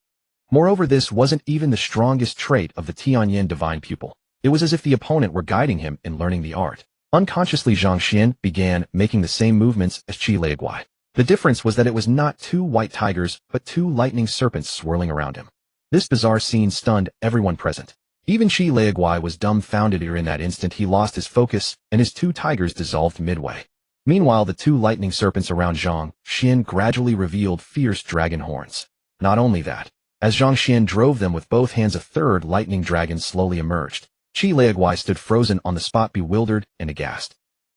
Moreover, this wasn't even the strongest trait of the Tianyan divine pupil. It was as if the opponent were guiding him in learning the art. Unconsciously, Zhang Xuan began making the same movements as Qi Leiguai. The difference was that it was not 2 white tigers, but 2 lightning serpents swirling around him. This bizarre scene stunned everyone present. Even Qi Leiguai was dumbfounded. In that instant, he lost his focus, and his 2 tigers dissolved midway. Meanwhile, the 2 lightning serpents around Zhang Xuan gradually revealed fierce dragon horns. Not only that, as Zhang Xuan drove them with both hands, a 3rd lightning dragon slowly emerged. Qi Leiguai stood frozen on the spot, bewildered and aghast.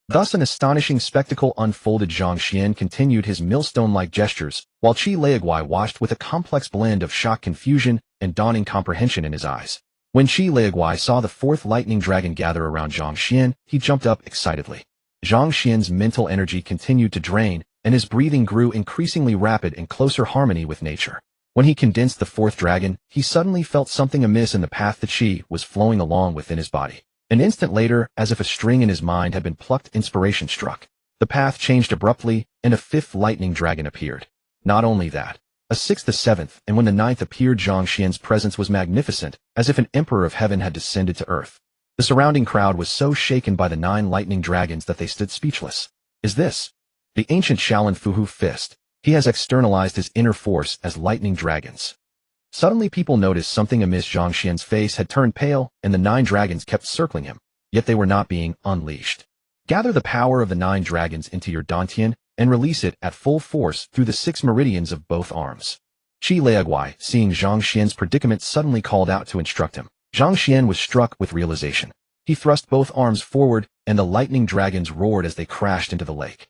Thus an astonishing spectacle unfolded. Zhang Xuan continued his millstone-like gestures, while Qi Leiguai watched with a complex blend of shock, confusion, and dawning comprehension in his eyes. When Qi Leiguai saw the 4th lightning dragon gather around Zhang Xuan, he jumped up excitedly. Zhang Xuan's mental energy continued to drain, and his breathing grew increasingly rapid in closer harmony with nature. When he condensed the fourth dragon, he suddenly felt something amiss in the path that Qi was flowing along within his body. An instant later, as if a string in his mind had been plucked, inspiration struck. The path changed abruptly, and a fifth lightning dragon appeared. Not only that, a sixth, a seventh, and when the ninth appeared, Zhang Xuan's presence was magnificent, as if an emperor of heaven had descended to earth. The surrounding crowd was so shaken by the 9 lightning dragons that they stood speechless. Is this the ancient Shaolin Fuhu Fist? He has externalized his inner force as lightning dragons. Suddenly people noticed something amiss. Zhang Xuan's face had turned pale, and the 9 dragons kept circling him, yet they were not being unleashed. Gather the power of the 9 dragons into your dantian, and release it at full force through the 6 meridians of both arms. Qi Leaguai, seeing Zhang Xuan's predicament, suddenly called out to instruct him. Zhang Xuan was struck with realization. He thrust both arms forward, and the lightning dragons roared as they crashed into the lake.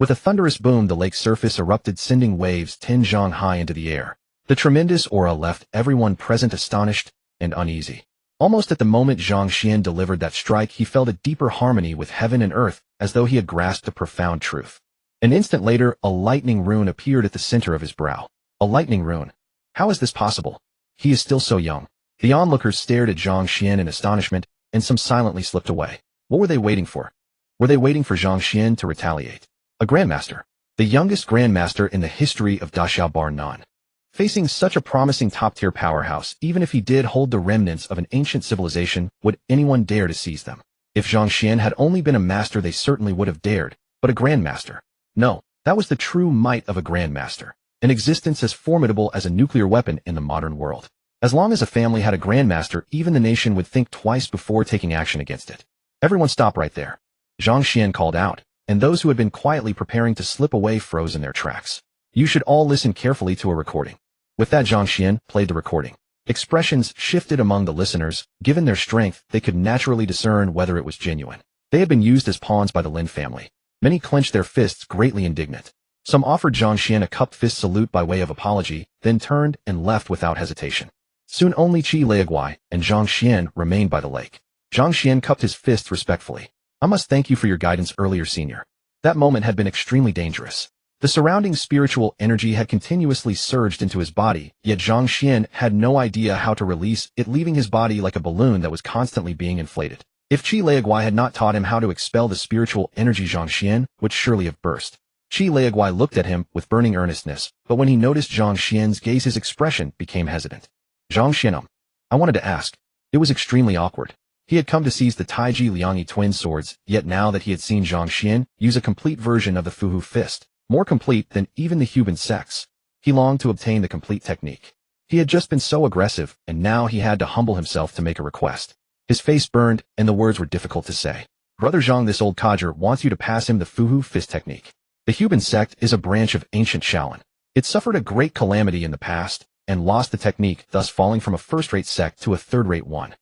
With a thunderous boom, the lake's surface erupted, sending waves 10 zhang high into the air. The tremendous aura left everyone present astonished and uneasy. Almost at the moment Zhang Xuan delivered that strike, he felt a deeper harmony with heaven and earth, as though he had grasped a profound truth. An instant later, a lightning rune appeared at the center of his brow. A lightning rune? How is this possible? He is still so young. The onlookers stared at Zhang Xuan in astonishment, and some silently slipped away. What were they waiting for? Were they waiting for Zhang Xuan to retaliate? A grandmaster. The youngest grandmaster in the history of Daxiao bar none. Facing such a promising top-tier powerhouse, even if he did hold the remnants of an ancient civilization, would anyone dare to seize them? If Zhang Xuan had only been a master, they certainly would have dared, but a grandmaster? No, that was the true might of a grandmaster, an existence as formidable as a nuclear weapon in the modern world. As long as a family had a grandmaster, even the nation would think twice before taking action against it. Everyone stop right there. Zhang Xuan called out, and those who had been quietly preparing to slip away froze in their tracks. You should all listen carefully to a recording. With that, Zhang Xuan played the recording. Expressions shifted among the listeners. Given their strength, they could naturally discern whether it was genuine. They had been used as pawns by the Lin family. Many clenched their fists, greatly indignant. Some offered Zhang Xuan a cupped fist salute by way of apology, then turned and left without hesitation. Soon only Qi Leaguai and Zhang Xuan remained by the lake. Zhang Xuan cupped his fists respectfully. I must thank you for your guidance earlier, senior. That moment had been extremely dangerous. The surrounding spiritual energy had continuously surged into his body, yet Zhang Xuan had no idea how to release it, leaving his body like a balloon that was constantly being inflated. If Qi Leaguai had not taught him how to expel the spiritual energy, Zhang Xuan would surely have burst. Qi Leaguai looked at him with burning earnestness, but when he noticed Zhang Xuan's gaze, his expression became hesitant. Zhang Xuan, I wanted to ask. It was extremely awkward. He had come to seize the Taiji Liangyi twin swords, yet now that he had seen Zhang Xuan use a complete version of the Fuhu Fist, more complete than even the human sex, he longed to obtain the complete technique. He had just been so aggressive, and now he had to humble himself to make a request. His face burned, and the words were difficult to say. Brother Zhang, this old codger wants you to pass him the Fuhu Fist technique. The Huban sect is a branch of ancient Shaolin. It suffered a great calamity in the past, and lost the technique, thus falling from a first-rate sect to a third-rate one.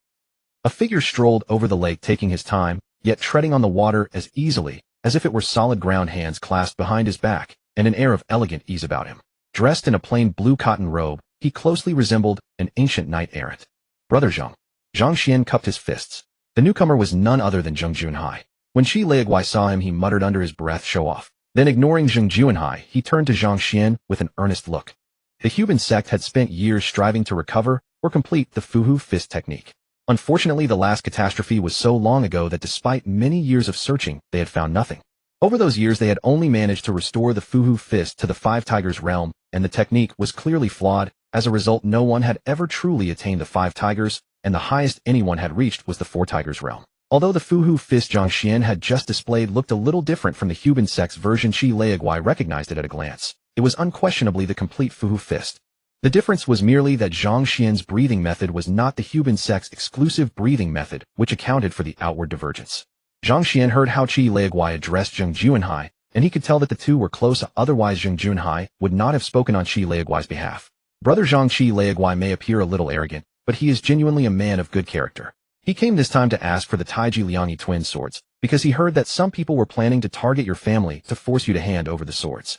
A figure strolled over the lake, taking his time, yet treading on the water as easily as if it were solid ground, hands clasped behind his back, and an air of elegant ease about him. Dressed in a plain blue cotton robe, he closely resembled an ancient knight-errant. Brother Zhang. Zhang Xuan cupped his fists. The newcomer was none other than Zheng Junhai. When Qi Leaguai saw him, he muttered under his breath, "Show off." Then, ignoring Zheng Junhai, he turned to Zhang Xuan with an earnest look. The Huban sect had spent years striving to recover or complete the Fuhu Fist technique. Unfortunately, the last catastrophe was so long ago that despite many years of searching, they had found nothing. Over those years, they had only managed to restore the Fuhu Fist to the Five Tigers realm, and the technique was clearly flawed. As a result, no one had ever truly attained the Five Tigers, and the highest anyone had reached was the Four Tigers realm. Although the Fuhu Fist Zhang Xuan had just displayed looked a little different from the Huban sect's version, Qi Leaguai recognized it at a glance. It was unquestionably the complete Fuhu Fist. The difference was merely that Zhang Xuan's breathing method was not the Huban sect's exclusive breathing method, which accounted for the outward divergence. Zhang Xuan heard how Qi Leaguai addressed Zheng Junhai, and he could tell that the two were close, otherwise Zheng Junhai would not have spoken on Qi Leaguai's behalf. Brother Zhang, Qi Leaguai may appear a little arrogant, but he is genuinely a man of good character. He came this time to ask for the Taiji Liangyi twin swords, because he heard that some people were planning to target your family to force you to hand over the swords.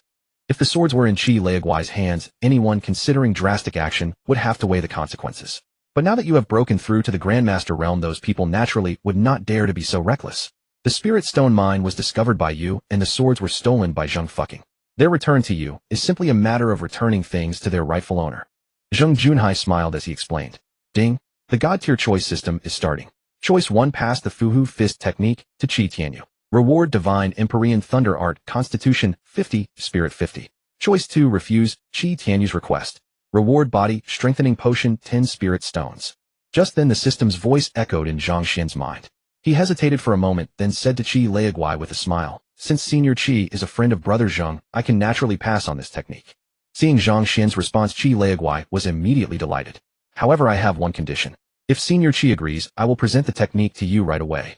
If the swords were in Qi Leaguai's hands, anyone considering drastic action would have to weigh the consequences. But now that you have broken through to the Grandmaster realm, those people naturally would not dare to be so reckless. The Spirit Stone mine was discovered by you, and the swords were stolen by Zheng fucking. Their return to you is simply a matter of returning things to their rightful owner. Zhang Junhai smiled as he explained. Ding. The God-tier choice system is starting. Choice 1 pass the Fuhu Fist technique to Qi Tianyu. Reward Divine Empyrean Thunder Art Constitution 50, Spirit 50. Choice 2 refuse Qi Tianyu's request. Reward Body Strengthening Potion 10 Spirit Stones. Just then the system's voice echoed in Zhang Xian's mind. He hesitated for a moment, then said to Qi Leaguai with a smile, "Since Senior Qi is a friend of Brother Zhang, I can naturally pass on this technique." Seeing Zhang Xian's response, Qi Leaguai was immediately delighted. "However, I have one condition. If Senior Qi agrees, I will present the technique to you right away."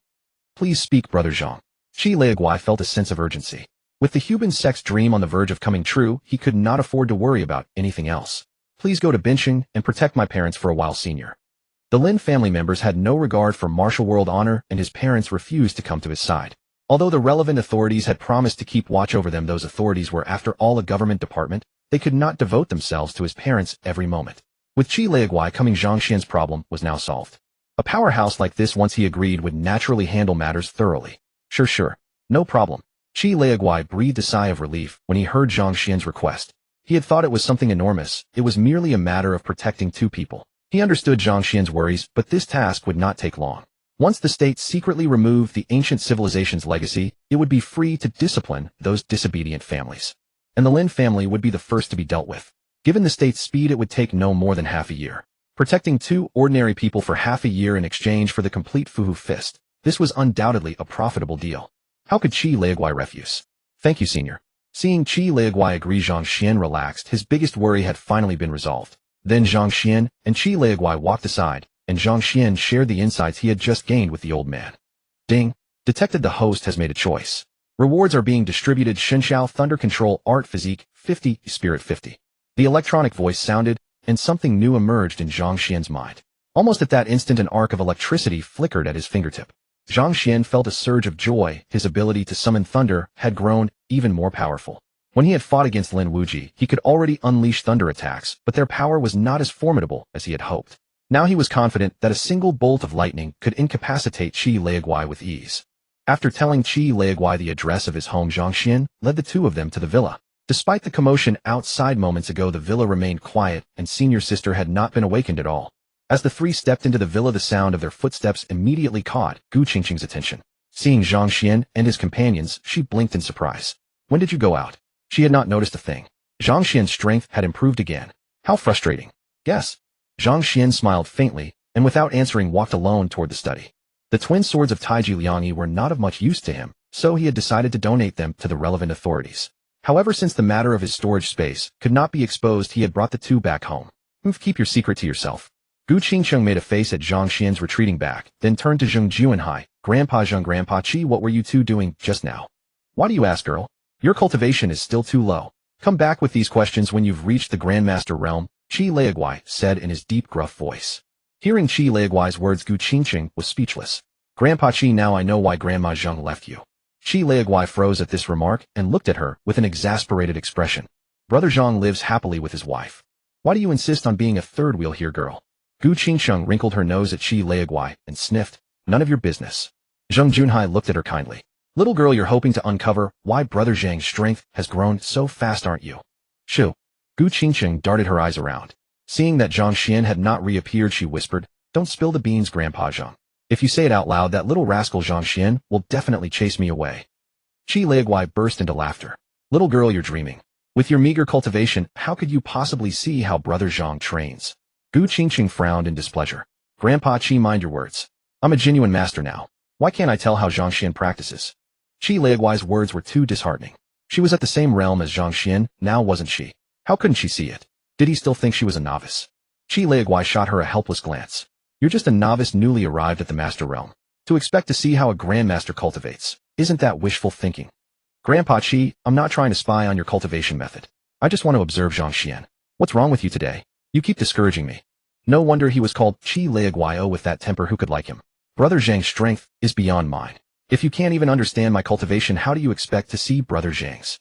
"Please speak, Brother Zhang." Qi Leaguai felt a sense of urgency. With the human sex dream on the verge of coming true, he could not afford to worry about anything else. "Please go to Bincheng and protect my parents for a while, Senior." The Lin family members had no regard for martial world honor, and his parents refused to come to his side. Although the relevant authorities had promised to keep watch over them, those authorities were after all a government department. They could not devote themselves to his parents every moment. With Qi Leaguai coming, Zhang Xian's problem was now solved. A powerhouse like this, once he agreed, would naturally handle matters thoroughly. Sure. No problem. Qi Leaguai breathed a sigh of relief when he heard Zhang Xian's request. He had thought it was something enormous. It was merely a matter of protecting two people. He understood Zhang Xian's worries, but this task would not take long. Once the state secretly removed the ancient civilization's legacy, it would be free to discipline those disobedient families. And the Lin family would be the first to be dealt with. Given the state's speed, it would take no more than half a year. Protecting two ordinary people for half a year in exchange for the complete Fuhu Fist. This was undoubtedly a profitable deal. How could Qi Leaguai refuse? "Thank you, Senior." Seeing Qi Leaguai agree, Zhang Xian relaxed. His biggest worry had finally been resolved. Then Zhang Xian and Qi Leaguai walked aside, and Zhang Xian shared the insights he had just gained with the old man. Ding. Detected. The host has made a choice. Rewards are being distributed. Shenxiao Thunder Control Art Physique 50, Spirit 50. The electronic voice sounded, and something new emerged in Zhang Xian's mind. Almost at that instant, an arc of electricity flickered at his fingertip. Zhang Xian felt a surge of joy. His ability to summon thunder had grown even more powerful. When he had fought against Lin Wuji, he could already unleash thunder attacks, but their power was not as formidable as he had hoped. Now he was confident that a single bolt of lightning could incapacitate Qi Leaguai with ease. After telling Qi Leaguai the address of his home, Zhang Xian led the two of them to the villa. Despite the commotion outside moments ago, the villa remained quiet, and Senior Sister had not been awakened at all. As the three stepped into the villa, the sound of their footsteps immediately caught Gu Qingqing's attention. Seeing Zhang Xian and his companions, she blinked in surprise. "When did you go out?" She had not noticed a thing. Zhang Xian's strength had improved again. "How frustrating." "Yes." Zhang Xian smiled faintly, and without answering walked alone toward the study. The twin swords of Taiji Liangyi were not of much use to him, so he had decided to donate them to the relevant authorities. However, since the matter of his storage space could not be exposed, he had brought the two back home. "Keep your secret to yourself." Gu Qingqing made a face at Zhang Xian's retreating back, then turned to Zheng Juanhai. "Grandpa Zheng, Grandpa Qi, what were you two doing just now?" "Why do you ask, girl? Your cultivation is still too low. Come back with these questions when you've reached the Grandmaster realm," Qi Leaguai said in his deep, gruff voice. Hearing Qi Leaguai's words, Gu Qingqing was speechless. "Grandpa Qi, now I know why Grandma Zheng left you." Qi Leaguai froze at this remark and looked at her with an exasperated expression. "Brother Zhang lives happily with his wife. Why do you insist on being a third wheel here, girl?" Gu Qingqing wrinkled her nose at Qi Leaguai and sniffed. "None of your business." Zheng Junhai looked at her kindly. "Little girl, you're hoping to uncover why Brother Zhang's strength has grown so fast, aren't you?" "Shoo." Gu Qingqing darted her eyes around. Seeing that Zhang Xian had not reappeared, she whispered, "Don't spill the beans, Grandpa Zhang. If you say it out loud, that little rascal Zhang Xian will definitely chase me away." Qi Leaguai burst into laughter. "Little girl, you're dreaming. With your meager cultivation, how could you possibly see how Brother Zhang trains?" Gu Qingqing frowned in displeasure. "Grandpa Qi, mind your words. I'm a genuine master now. Why can't I tell how Zhang Xian practices?" Qi Leaguai's words were too disheartening. She was at the same realm as Zhang Xian, now wasn't she? How couldn't she see it? Did he still think she was a novice? Qi Leaguai shot her a helpless glance. "You're just a novice newly arrived at the master realm. To expect to see how a grandmaster cultivates, isn't that wishful thinking?" "Grandpa Qi, I'm not trying to spy on your cultivation method. I just want to observe Zhang Xian. What's wrong with you today? You keep discouraging me." No wonder he was called Qi Leaguai. Oh, with that temper, who could like him? Brother Zhang's strength is beyond mine. If you can't even understand my cultivation, how do you expect to see Brother Zhang's?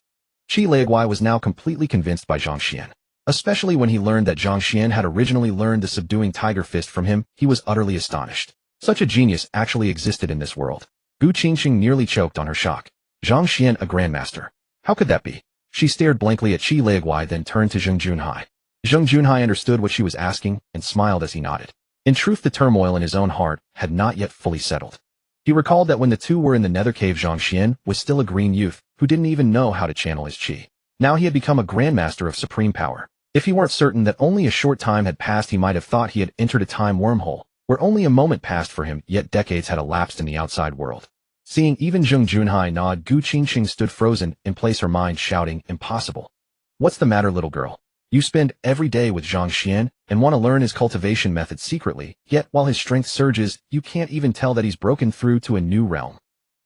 Qi Leaguai was now completely convinced by Zhang Xian. Especially when he learned that Zhang Xian had originally learned the subduing tiger fist from him, he was utterly astonished. Such a genius actually existed in this world. Gu Qingqing nearly choked on her shock. Zhang Xian, a grandmaster. How could that be? She stared blankly at Qi Leaguai, then turned to Zheng Junhai. Zhang Junhai understood what she was asking and smiled as he nodded. In truth, the turmoil in his own heart had not yet fully settled. He recalled that when the two were in the nether cave, Zhang Xuan was still a green youth who didn't even know how to channel his qi. Now he had become a grandmaster of supreme power. If he weren't certain that only a short time had passed, he might have thought he had entered a time wormhole, where only a moment passed for him, yet decades had elapsed in the outside world. Seeing even Zhang Junhai nod, Gu Qingqing stood frozen in place, her mind shouting, "Impossible. What's the matter, little girl? You spend every day with Zhang Xuan and want to learn his cultivation methods secretly, yet while his strength surges, you can't even tell that he's broken through to a new realm."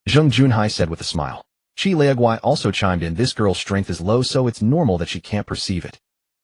Zhang Junhai said with a smile. Qi Leaguai also chimed in, "This girl's strength is low, so it's normal that she can't perceive it."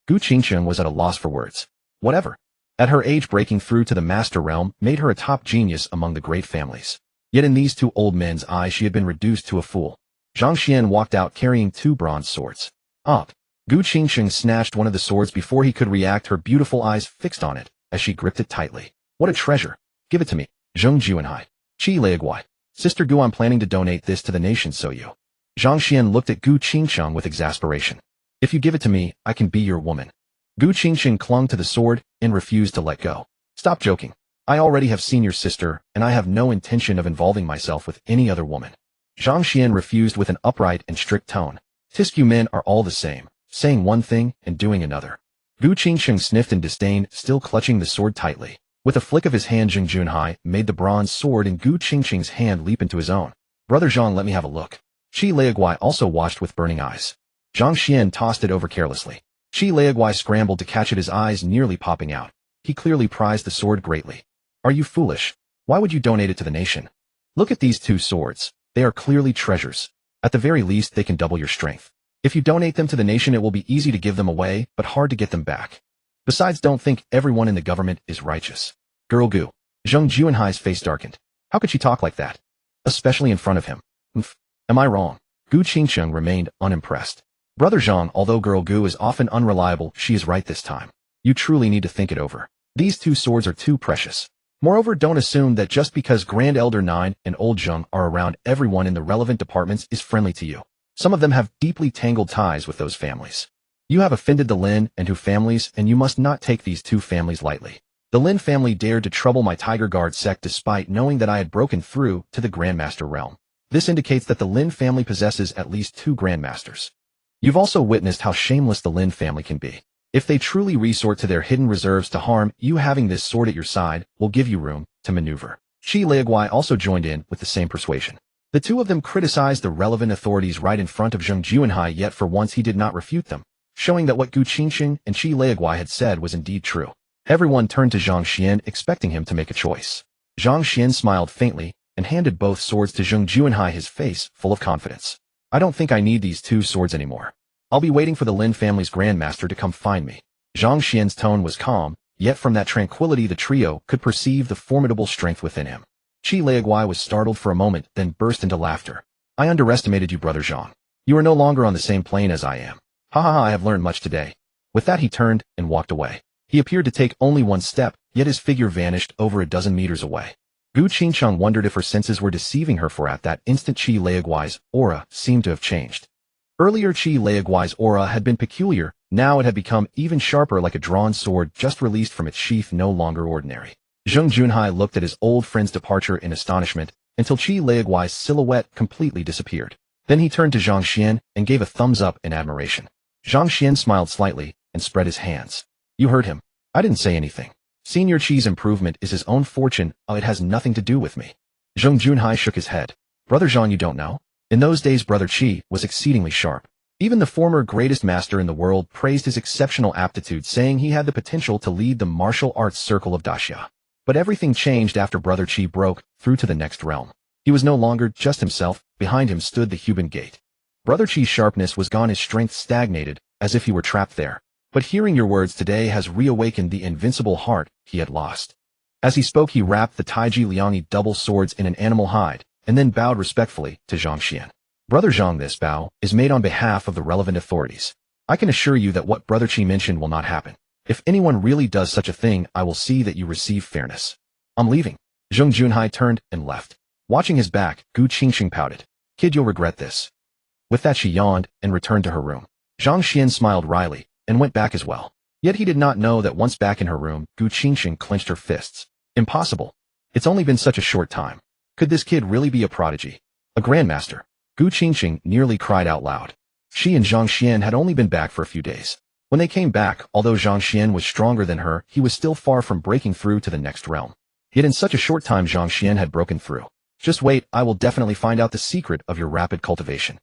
Gu Qingqing was at a loss for words. Whatever. At her age, breaking through to the master realm made her a top genius among the great families. Yet in these two old men's eyes, she had been reduced to a fool. Zhang Xuan walked out carrying two bronze swords. Up. Gu Qingqing snatched one of the swords before he could react, her beautiful eyes fixed on it as she gripped it tightly. "What a treasure. Give it to me." Zhang Junhai. Qi Leaguai. "Sister Gu, I'm planning to donate this to the nation, so you." Zhang Xuan looked at Gu Qingqing with exasperation. "If you give it to me, I can be your woman." Gu Qingqing clung to the sword and refused to let go. "Stop joking. I already have seen your sister, and I have no intention of involving myself with any other woman." Zhang Xuan refused with an upright and strict tone. "Tiscu men are all the same, saying one thing and doing another." Gu Qingqing sniffed in disdain, still clutching the sword tightly. With a flick of his hand, Zhang Junhai made the bronze sword in Gu Qingqing's hand leap into his own. "Brother Zhang, let me have a look." Qi Leaguai also watched with burning eyes. Zhang Xuan tossed it over carelessly. Qi Leaguai scrambled to catch it, his eyes nearly popping out. He clearly prized the sword greatly. "Are you foolish? Why would you donate it to the nation? Look at these two swords. They are clearly treasures. At the very least, they can double your strength. If you donate them to the nation, it will be easy to give them away, but hard to get them back. Besides, don't think everyone in the government is righteous." "Girl Gu." Zhang Junhai's face darkened. How could she talk like that? Especially in front of him. Am I wrong? Gu Qingqing remained unimpressed. "Brother Zhang, although Girl Gu is often unreliable, she is right this time. You truly need to think it over. These two swords are too precious. Moreover, don't assume that just because Grand Elder Nine and Old Zheng are around, everyone in the relevant departments is friendly to you. Some of them have deeply tangled ties with those families. You have offended the Lin and Hu families, and you must not take these two families lightly. The Lin family dared to trouble my Tiger Guard sect despite knowing that I had broken through to the Grandmaster realm. This indicates that the Lin family possesses at least two Grandmasters. You've also witnessed how shameless the Lin family can be. If they truly resort to their hidden reserves to harm you, having this sword at your side will give you room to maneuver." Qi Leaguai also joined in with the same persuasion. The two of them criticized the relevant authorities right in front of Zhang Junhai, yet for once he did not refute them, showing that what Gu Qingqing and Qi Leaguai had said was indeed true. Everyone turned to Zhang Xuan, expecting him to make a choice. Zhang Xuan smiled faintly and handed both swords to Zhang Junhai, his face full of confidence. "I don't think I need these two swords anymore. I'll be waiting for the Lin family's grandmaster to come find me." Zhang Xuan's tone was calm, yet from that tranquility the trio could perceive the formidable strength within him. Qi Leaguai was startled for a moment, then burst into laughter. "I underestimated you, Brother Zhang. You are no longer on the same plane as I am. Ha ha ha, I have learned much today." With that he turned and walked away. He appeared to take only one step, yet his figure vanished over a dozen meters away. Gu Qingqing wondered if her senses were deceiving her, for at that instant Qi Leaguai's aura seemed to have changed. Earlier Qi Leaguai's aura had been peculiar, now it had become even sharper, like a drawn sword just released from its sheath, no longer ordinary. Zhang Junhai looked at his old friend's departure in astonishment, until Qi Leaguai's silhouette completely disappeared. Then he turned to Zhang Xuan and gave a thumbs up in admiration. Zhang Xuan smiled slightly and spread his hands. "You heard him. I didn't say anything. Senior Qi's improvement is his own fortune, it has nothing to do with me." Zhang Junhai shook his head. "Brother Zhang, you don't know? In those days, Brother Qi was exceedingly sharp. Even the former greatest master in the world praised his exceptional aptitude, saying he had the potential to lead the martial arts circle of Daxia. But everything changed after Brother Qi broke through to the next realm. He was no longer just himself, behind him stood the Huban Gate. Brother Qi's sharpness was gone, his strength stagnated, as if he were trapped there. But hearing your words today has reawakened the invincible heart he had lost." As he spoke, he wrapped the Taiji Liangi double swords in an animal hide, and then bowed respectfully to Zhang Xuan. "Brother Zhang, this bow is made on behalf of the relevant authorities. I can assure you that what Brother Qi mentioned will not happen. If anyone really does such a thing, I will see that you receive fairness. I'm leaving." Zhang Junhai turned and left. Watching his back, Gu Qingqing pouted. "Kid, you'll regret this." With that she yawned and returned to her room. Zhang Xuan smiled wryly and went back as well. Yet he did not know that once back in her room, Gu Qingxing clenched her fists. Impossible. It's only been such a short time. Could this kid really be a prodigy? A grandmaster? Gu Qingxing nearly cried out loud. She and Zhang Xuan had only been back for a few days. When they came back, although Zhang Xuan was stronger than her, he was still far from breaking through to the next realm. Yet in such a short time Zhang Xuan had broken through. Just wait, I will definitely find out the secret of your rapid cultivation.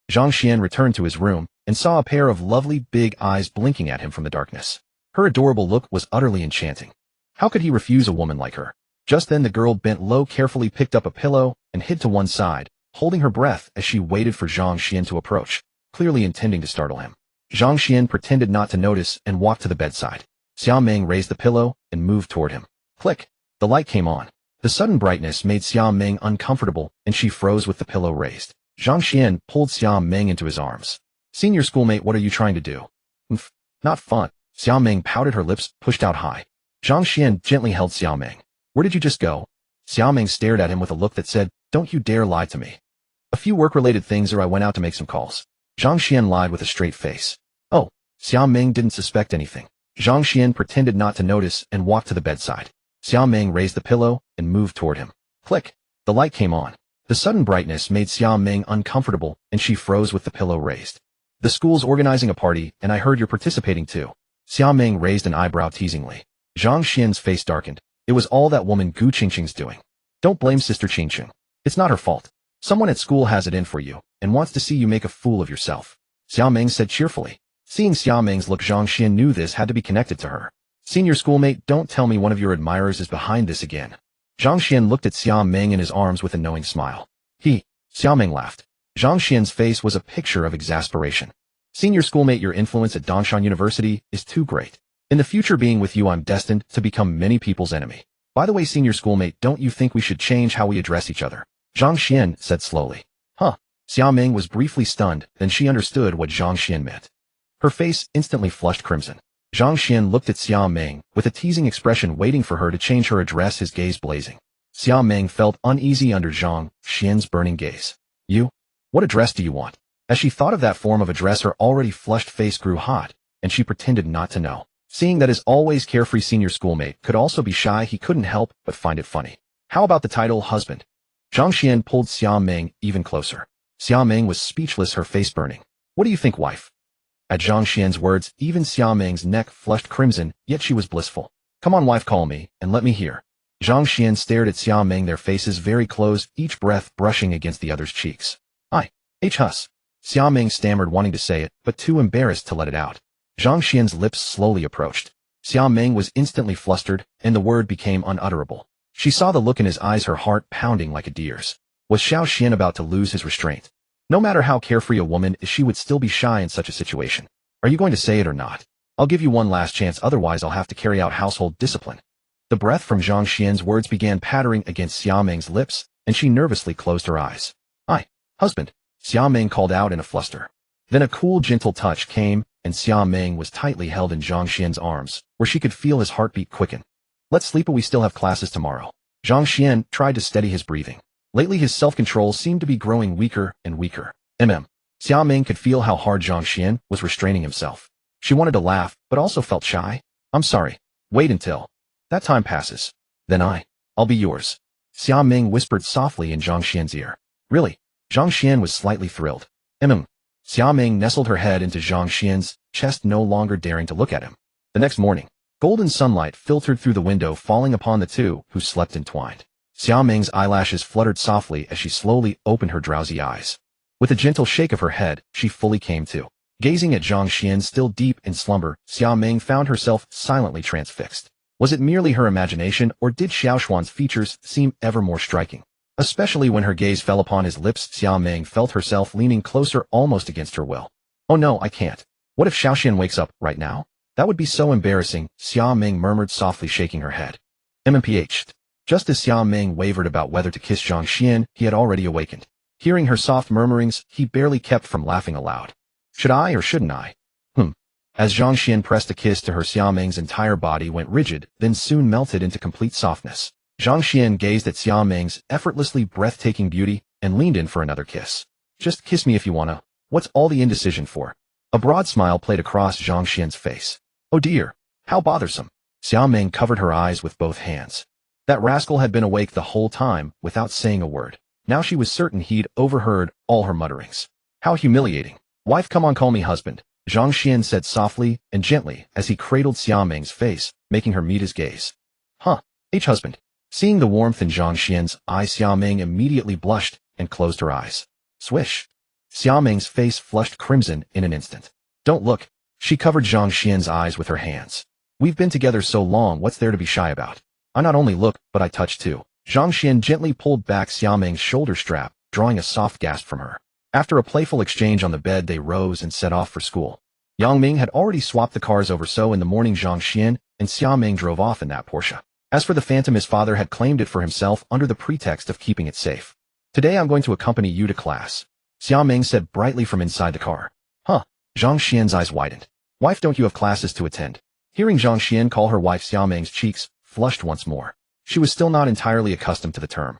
Zhang Xuan returned to his room and saw a pair of lovely big eyes blinking at him from the darkness. Her adorable look was utterly enchanting. How could he refuse a woman like her? Just then the girl bent low, carefully picked up a pillow and hid to one side, holding her breath as she waited for Zhang Xuan to approach, clearly intending to startle him. Zhang Xuan pretended not to notice and walked to the bedside. Xiao Meng raised the pillow and moved toward him. Click! The light came on. The sudden brightness made Xiao Meng uncomfortable and she froze with the pillow raised. Zhang Xuan pulled Xiao Meng into his arms. Senior schoolmate, what are you trying to do? Not fun. Xiao Meng pouted, her lips pushed out high. Zhang Xuan gently held Xiao Meng. Where did you just go? Xiao Meng stared at him with a look that said, don't you dare lie to me. A few work-related things, or I went out to make some calls. Zhang Xuan lied with a straight face. Oh, Xiao Meng didn't suspect anything. Zhang Xuan pretended not to notice and walked to the bedside. Xiao Meng raised the pillow and moved toward him. Click! The light came on. The sudden brightness made Xiao Meng uncomfortable and she froze with the pillow raised. The school's organizing a party and I heard you're participating too. Xiao Meng raised an eyebrow teasingly. Zhang Xuan's face darkened. It was all that woman Gu Qingxing's doing. Don't blame Sister Qingxing. It's not her fault. Someone at school has it in for you and wants to see you make a fool of yourself. Xiao Meng said cheerfully. Seeing Xiao Meng's look, Zhang Xuan knew this had to be connected to her. Senior schoolmate, don't tell me one of your admirers is behind this again. Zhang Xuan looked at Xiao Meng in his arms with a knowing smile. Xiao Meng laughed. Zhang Xuan's face was a picture of exasperation. Senior schoolmate, your influence at Dongshan University is too great. In the future, being with you, I'm destined to become many people's enemy. By the way, senior schoolmate, don't you think we should change how we address each other? Zhang Xuan said slowly. Huh. Xiao Meng was briefly stunned, then she understood what Zhang Xuan meant. Her face instantly flushed crimson. Zhang Xuan looked at Xiao Meng with a teasing expression, waiting for her to change her address, his gaze blazing. Xiao Meng felt uneasy under Zhang Xuan's burning gaze. You? What address do you want? As she thought of that form of address, her already flushed face grew hot, and she pretended not to know. Seeing that his always carefree senior schoolmate could also be shy, he couldn't help but find it funny. How about the title husband? Zhang Xuan pulled Xiao Meng even closer. Xiao Meng was speechless, her face burning. What do you think, wife? At Zhang Xuan's words, even Xiao Meng's neck flushed crimson, yet she was blissful. Come on, wife, call me, and let me hear. Zhang Xuan stared at Xiao Meng, their faces very close, each breath brushing against the other's cheeks. Hus. Xiao Meng stammered, wanting to say it, but too embarrassed to let it out. Zhang Xuan's lips slowly approached. Xiao Meng was instantly flustered, and the word became unutterable. She saw the look in his eyes, her heart pounding like a deer's. Was Xiao Xian about to lose his restraint? No matter how carefree a woman is, she would still be shy in such a situation. Are you going to say it or not? I'll give you one last chance, otherwise I'll have to carry out household discipline. The breath from Zhang Xuan's words began pattering against Xiao Meng's lips, and she nervously closed her eyes. Husband, Xiao Meng called out in a fluster. Then a cool, gentle touch came, and Xiao Meng was tightly held in Zhang Xuan's arms, where she could feel his heartbeat quicken. Let's sleep, we still have classes tomorrow. Zhang Xuan tried to steady his breathing. Lately his self-control seemed to be growing weaker and weaker. Xiao Meng could feel how hard Zhang Xuan was restraining himself. She wanted to laugh, but also felt shy. I'm sorry. Wait until that time passes. Then I'll be yours. Xiao Meng whispered softly in Zhang Xuan's ear. Really? Zhang Xuan was slightly thrilled. Xiao Meng nestled her head into Zhang Xuan's chest, no longer daring to look at him. The next morning, golden sunlight filtered through the window, falling upon the two who slept entwined. Xiao Meng's eyelashes fluttered softly as she slowly opened her drowsy eyes. With a gentle shake of her head, she fully came to. Gazing at Zhang Xuan still deep in slumber, Xiao Meng found herself silently transfixed. Was it merely her imagination, or did Xiao Xuan's features seem ever more striking? Especially when her gaze fell upon his lips, Xiao Meng felt herself leaning closer, almost against her will. Oh no, I can't. What if Xiao Xian wakes up right now? That would be so embarrassing, Xiao Meng murmured softly, shaking her head. Just as Xiao Meng wavered about whether to kiss Zhang Xuan, he had already awakened. Hearing her soft murmurings, he barely kept from laughing aloud. Should I or shouldn't I? As Zhang Xuan pressed a kiss to her, Xiao Meng's entire body went rigid, then soon melted into complete softness. Zhang Xuan gazed at Xiao Meng's effortlessly breathtaking beauty and leaned in for another kiss. Just kiss me if you wanna. What's all the indecision for? A broad smile played across Zhang Xuan's face. Oh dear, how bothersome. Xiao Ming covered her eyes with both hands. That rascal had been awake the whole time without saying a word. Now she was certain he'd overheard all her mutterings. How humiliating. Wife, come on, call me husband, Zhang Xuan said softly and gently as he cradled Xiao Ming's face, making her meet his gaze. Huh, husband. Seeing the warmth in Zhang Xuan's eyes, Xiao Ming immediately blushed and closed her eyes. Swish. Xiao Ming's face flushed crimson in an instant. Don't look. She covered Zhang Xuan's eyes with her hands. We've been together so long, what's there to be shy about? I not only look, but I touch too. Zhang Xuan gently pulled back Xiao Ming's shoulder strap, drawing a soft gasp from her. After a playful exchange on the bed, they rose and set off for school. Yang Ming had already swapped the cars over, so in the morning Zhang Xuan and Xiao Ming drove off in that Porsche. As for the Phantom, his father had claimed it for himself under the pretext of keeping it safe. Today I'm going to accompany you to class, Xiao Ming said brightly from inside the car. Huh? Zhang Xuan's eyes widened. Wife, don't you have classes to attend? Hearing Zhang Xuan call her wife, Xiao Ming's cheeks flushed once more. She was still not entirely accustomed to the term.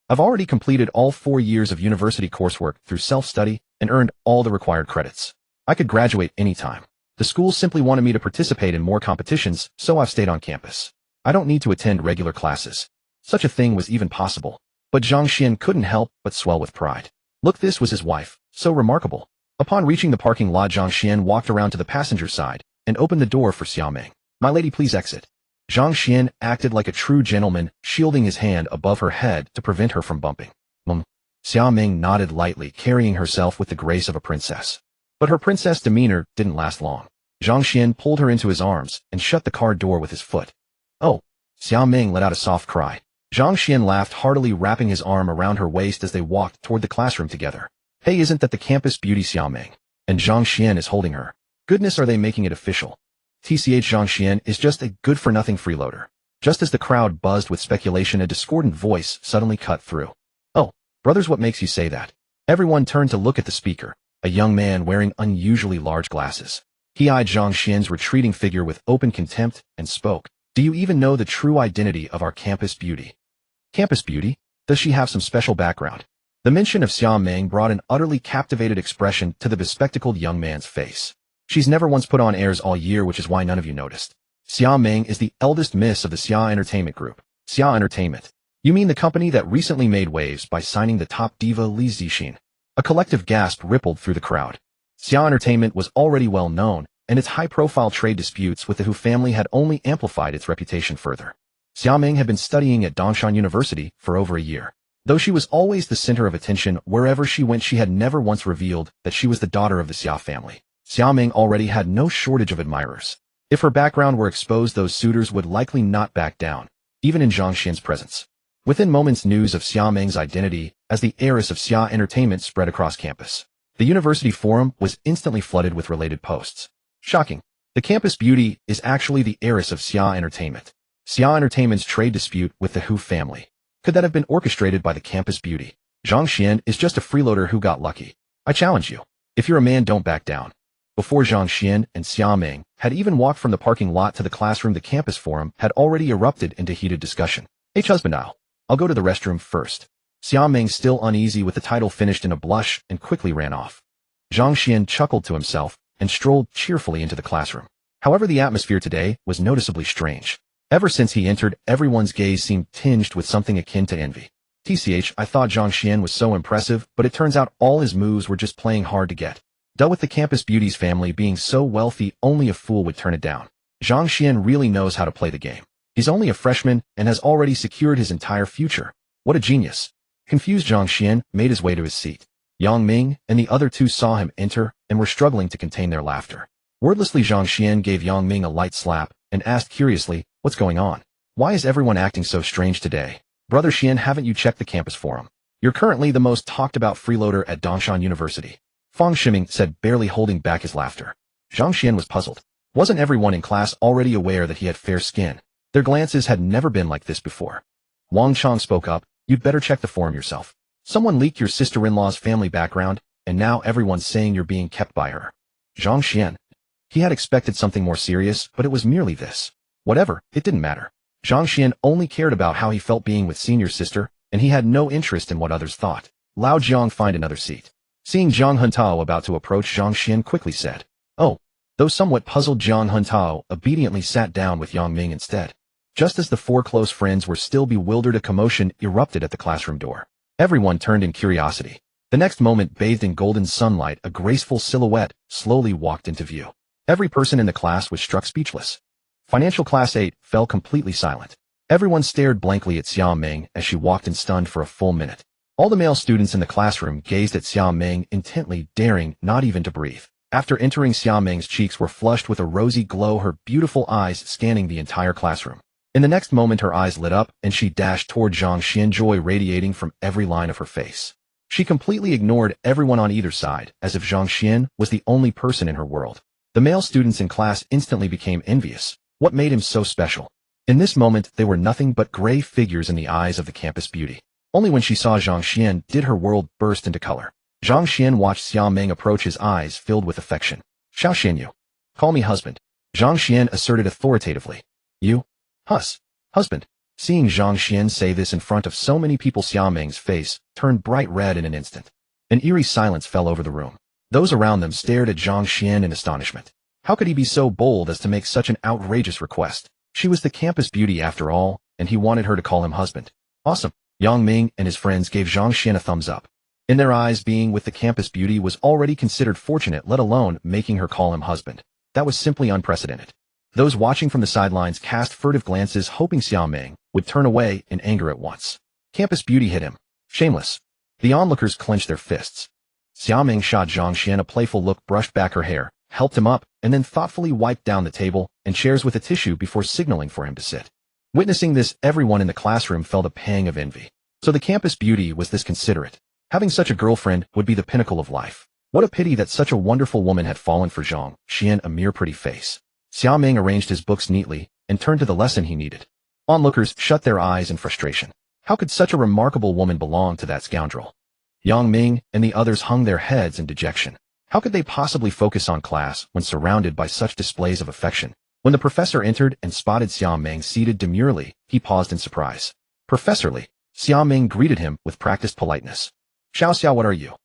I've already completed all 4 years of university coursework through self-study and earned all the required credits. I could graduate anytime. The school simply wanted me to participate in more competitions, so I've stayed on campus. I don't need to attend regular classes. Such a thing was even possible. But Zhang Xuan couldn't help but swell with pride. Look, this was his wife. So remarkable. Upon reaching the parking lot, Zhang Xuan walked around to the passenger side and opened the door for Xiao Ming. My lady, please exit. Zhang Xuan acted like a true gentleman, shielding his hand above her head to prevent her from bumping. Xiao Ming nodded lightly, carrying herself with the grace of a princess. But her princess demeanor didn't last long. Zhang Xuan pulled her into his arms and shut the car door with his foot. Oh! Xiao Ming let out a soft cry. Zhang Xuan laughed heartily, wrapping his arm around her waist as they walked toward the classroom together. Hey, isn't that the campus beauty, Xiao Ming? And Zhang Xuan is holding her. Goodness, are they making it official? TCH, Zhang Xuan is just a good-for-nothing freeloader. Just as the crowd buzzed with speculation, a discordant voice suddenly cut through. Oh, brothers, what makes you say that? Everyone turned to look at the speaker, a young man wearing unusually large glasses. He eyed Zhang Xuan's retreating figure with open contempt and spoke. Do you even know the true identity of our campus beauty? Campus beauty? Does she have some special background? The mention of Xiao Ming brought an utterly captivated expression to the bespectacled young man's face. She's never once put on airs all year, which is why none of you noticed. Xiao Ming is the eldest miss of the Xia Entertainment Group. Xia Entertainment. You mean the company that recently made waves by signing the top diva Li Zixin? A collective gasp rippled through the crowd. Xia Entertainment was already well known, and its high-profile trade disputes with the Hu family had only amplified its reputation further. Xiao Ming had been studying at Dongshan University for over a year. Though she was always the center of attention wherever she went, she had never once revealed that she was the daughter of the Xia family. Xiao Ming already had no shortage of admirers. If her background were exposed, those suitors would likely not back down, even in Zhang Xuan's presence. Within moments, news of Xiao Ming's identity as the heiress of Xia Entertainment spread across campus. The university forum was instantly flooded with related posts. Shocking. The campus beauty is actually the heiress of Xia Entertainment. Xia Entertainment's trade dispute with the Hu family. Could that have been orchestrated by the campus beauty? Zhang Xuan is just a freeloader who got lucky. I challenge you. If you're a man, don't back down. Before Zhang Xuan and Xiao Ming had even walked from the parking lot to the classroom, the campus forum had already erupted into heated discussion. Husband, I'll go to the restroom first. Xiao Ming, still uneasy with the title, finished in a blush and quickly ran off. Zhang Xuan chuckled to himself and strolled cheerfully into the classroom. However, the atmosphere today was noticeably strange. Ever since he entered, everyone's gaze seemed tinged with something akin to envy. TCH, I thought Zhang Xuan was so impressive, but it turns out all his moves were just playing hard to get. Duh, with the campus beauty's family being so wealthy, only a fool would turn it down. Zhang Xuan really knows how to play the game. He's only a freshman and has already secured his entire future. What a genius. Confused, Zhang Xuan made his way to his seat. Yang Ming and the other two saw him enter and were struggling to contain their laughter. Wordlessly, Zhang Xuan gave Yang Ming a light slap and asked curiously, what's going on? Why is everyone acting so strange today? Brother Xian, haven't you checked the campus forum? You're currently the most talked about freeloader at Dongshan University. Fang Shiming said, barely holding back his laughter. Zhang Xuan was puzzled. Wasn't everyone in class already aware that he had fair skin? Their glances had never been like this before. Wang Chong spoke up, you'd better check the forum yourself. Someone leaked your sister-in-law's family background, and now everyone's saying you're being kept by her. Zhang Xuan. He had expected something more serious, but it was merely this. Whatever, it didn't matter. Zhang Xuan only cared about how he felt being with senior sister, and he had no interest in what others thought. Lao Jiang, find another seat. Seeing Zhang Huntao about to approach, Zhang Xuan quickly said, oh, Though somewhat puzzled, Zhang Huntao obediently sat down with Yang Ming instead. Just as the four close friends were still bewildered, a commotion erupted at the classroom door. Everyone turned in curiosity. The next moment, bathed in golden sunlight, a graceful silhouette slowly walked into view. Every person in the class was struck speechless. Financial Class 8 fell completely silent. Everyone stared blankly at Xia Ming as she walked in, stunned for a full minute. All the male students in the classroom gazed at Xia Ming intently, daring not even to breathe. After entering, Xia Ming's cheeks were flushed with a rosy glow, her beautiful eyes scanning the entire classroom. In the next moment, her eyes lit up and she dashed toward Zhang Xuan, joy radiating from every line of her face. She completely ignored everyone on either side, as if Zhang Xuan was the only person in her world. The male students in class instantly became envious. What made him so special? In this moment, they were nothing but gray figures in the eyes of the campus beauty. Only when she saw Zhang Xuan did her world burst into color. Zhang Xuan watched Xia Ming approach, his eyes filled with affection. "Xiao Xianyu. Call me husband," Zhang Xuan asserted authoritatively. "You? Husband." Seeing Zhang Xuan say this in front of so many people, Xia Ming's face turned bright red in an instant. An eerie silence fell over the room. Those around them stared at Zhang Xuan in astonishment. How could he be so bold as to make such an outrageous request? She was the campus beauty after all, and he wanted her to call him husband. Awesome. Yang Ming and his friends gave Zhang Xuan a thumbs up. In their eyes, being with the campus beauty was already considered fortunate, let alone making her call him husband. That was simply unprecedented. Those watching from the sidelines cast furtive glances, hoping Xia Ming would turn away in anger at once. Campus beauty hit him. Shameless. The onlookers clenched their fists. Xia Ming shot Zhang Xuan a playful look, brushed back her hair, helped him up, and then thoughtfully wiped down the table and chairs with a tissue before signaling for him to sit. Witnessing this, everyone in the classroom felt a pang of envy. So the campus beauty was this considerate. Having such a girlfriend would be the pinnacle of life. What a pity that such a wonderful woman had fallen for Zhang Xuan, a mere pretty face. Xia Ming arranged his books neatly and turned to the lesson he needed. Onlookers shut their eyes in frustration. How could such a remarkable woman belong to that scoundrel? Yang Ming and the others hung their heads in dejection. How could they possibly focus on class when surrounded by such displays of affection? When the professor entered and spotted Xia Ming seated demurely, he paused in surprise. "Professor Li." Xia Ming greeted him with practiced politeness. "Xiao, what are you?"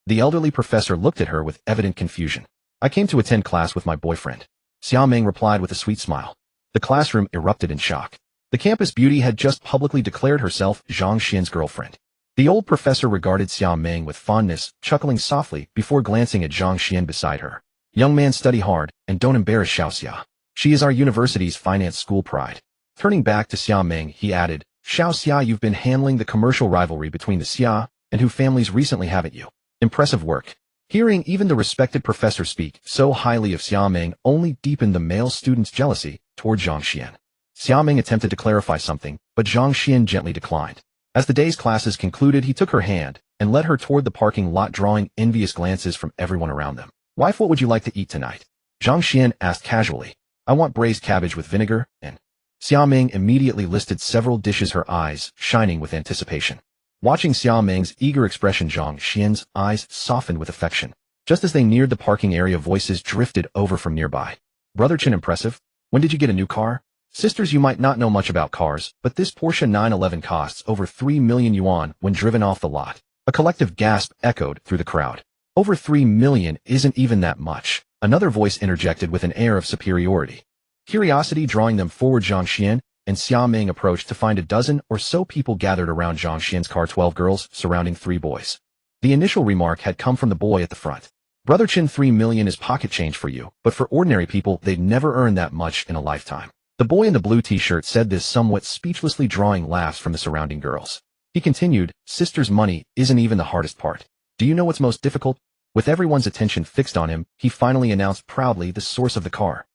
The elderly professor looked at her with evident confusion. "I came to attend class with my boyfriend," Xia Ming replied with a sweet smile. The classroom erupted in shock. The campus beauty had just publicly declared herself Zhang Xuan's girlfriend. The old professor regarded Xia Ming with fondness, chuckling softly before glancing at Zhang Xuan beside her. "Young man, study hard, and don't embarrass Xiaoxia. She is our university's finance school pride." Turning back to Xia Ming, he added, "Xiaoxia, you've been handling the commercial rivalry between the Xia and Hu families recently, haven't you? Impressive work." Hearing even the respected professor speak so highly of Xia Ming only deepened the male student's jealousy toward Zhang Xuan. Xia Ming attempted to clarify something, but Zhang Xuan gently declined. As the day's classes concluded, he took her hand and led her toward the parking lot, drawing envious glances from everyone around them. "Wife, what would you like to eat tonight?" Zhang Xuan asked casually. "I want braised cabbage with vinegar and..." Xia Ming immediately listed several dishes, her eyes shining with anticipation. Watching Xia Ming's eager expression, Zhang Xuan's eyes softened with affection. Just as they neared the parking area, voices drifted over from nearby. "Brother Chen, impressive. When did you get a new car?" "Sisters, you might not know much about cars, but this Porsche 911 costs over 3 million yuan when driven off the lot." A collective gasp echoed through the crowd. "Over 3 million isn't even that much," another voice interjected with an air of superiority. Curiosity drawing them forward, Zhang Xuan and Xia Ming approached to find a dozen or so people gathered around Zhang Xuan's car, 12 girls surrounding 3 boys. The initial remark had come from the boy at the front. "Brother Chen, 3 million is pocket change for you, but for ordinary people, they'd never earn that much in a lifetime." The boy in the blue t-shirt said this somewhat speechlessly, drawing laughs from the surrounding girls. He continued, "Sisters, money isn't even the hardest part. Do you know what's most difficult?" With everyone's attention fixed on him, he finally announced proudly the source of the car.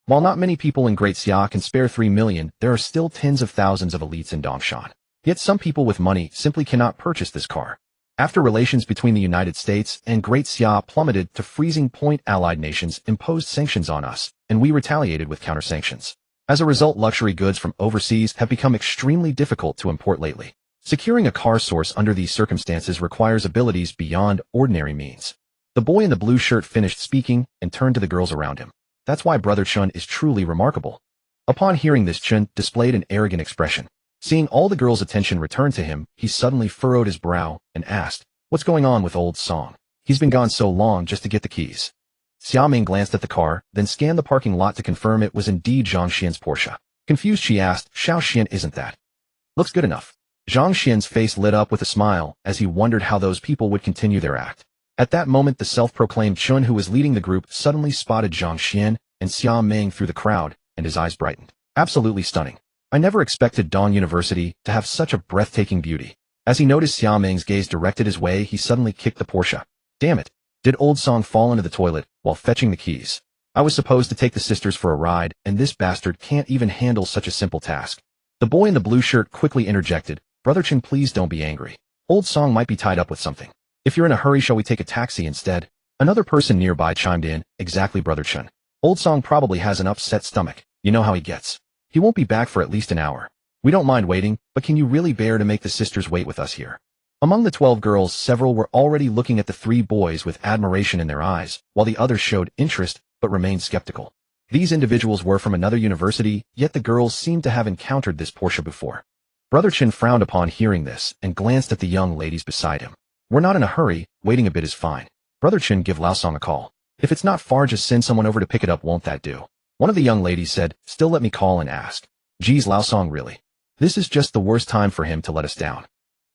"While not many people in Great Xia can spare 3 million, there are still tens of thousands of elites in Dongshan. Yet some people with money simply cannot purchase this car." After relations between the United States and Great Xia plummeted to freezing point, allied nations imposed sanctions on us, and we retaliated with counter-sanctions. As a result, luxury goods from overseas have become extremely difficult to import lately. Securing a car source under these circumstances requires abilities beyond ordinary means. The boy in the blue shirt finished speaking and turned to the girls around him. "That's why Brother Chun is truly remarkable." Upon hearing this, Chun displayed an arrogant expression. Seeing all the girls' attention return to him, he suddenly furrowed his brow and asked, "What's going on with old Song? He's been gone so long just to get the keys." Xia Ming glanced at the car, then scanned the parking lot to confirm it was indeed Zhang Xian's Porsche. Confused, she asked, Xiao Xian isn't that? Looks good enough. Zhang Xian's face lit up with a smile as he wondered how those people would continue their act. At that moment, the self-proclaimed Chun who was leading the group suddenly spotted Zhang Xian and Xia Ming through the crowd, and his eyes brightened. Absolutely stunning. I never expected Dong University to have such a breathtaking beauty. As he noticed Xia Ming's gaze directed his way, he suddenly kicked the Porsche. Damn it. Did old Song fall into the toilet while fetching the keys? I was supposed to take the sisters for a ride, and this bastard can't even handle such a simple task. The boy in the blue shirt quickly interjected, Brother Chen, please don't be angry. Old Song might be tied up with something. If you're in a hurry, shall we take a taxi instead? Another person nearby chimed in, exactly, Brother Chen. Old Song probably has an upset stomach. You know how he gets. He won't be back for at least an hour. We don't mind waiting, but can you really bear to make the sisters wait with us here? Among the 12 girls, several were already looking at the 3 boys with admiration in their eyes, while the others showed interest but remained skeptical. These individuals were from another university, yet the girls seemed to have encountered this Porsche before. Brother Chen frowned upon hearing this and glanced at the young ladies beside him. We're not in a hurry, waiting a bit is fine. Brother Chen, give Lao Song a call. If it's not far, just send someone over to pick it up, won't that do? One of the young ladies said, still let me call and ask. Geez, Lao Song, really? This is just the worst time for him to let us down.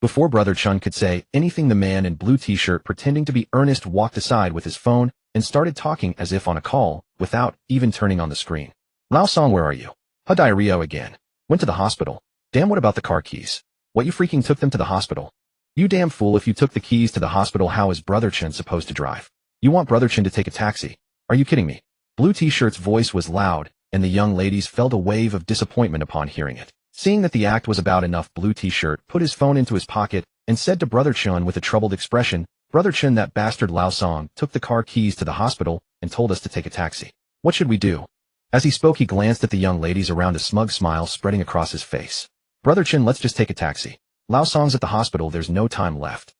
Before Brother Chen could say anything, the man in blue t-shirt pretending to be earnest walked aside with his phone and started talking as if on a call, without even turning on the screen. Lao Song, where are you? Diarrhea again. Went to the hospital. Damn, what about the car keys? What, you freaking took them to the hospital? You damn fool, if you took the keys to the hospital, how is Brother Chen supposed to drive? You want Brother Chen to take a taxi? Are you kidding me? Blue t-shirt's voice was loud, and the young ladies felt a wave of disappointment upon hearing it. Seeing that the act was about enough, blue t-shirt put his phone into his pocket and said to Brother Chen with a troubled expression, Brother Chen, that bastard Lao Song took the car keys to the hospital and told us to take a taxi. What should we do? As he spoke, he glanced at the young ladies around, a smug smile spreading across his face. Brother Chen, let's just take a taxi. Lao Song's at the hospital, there's no time left.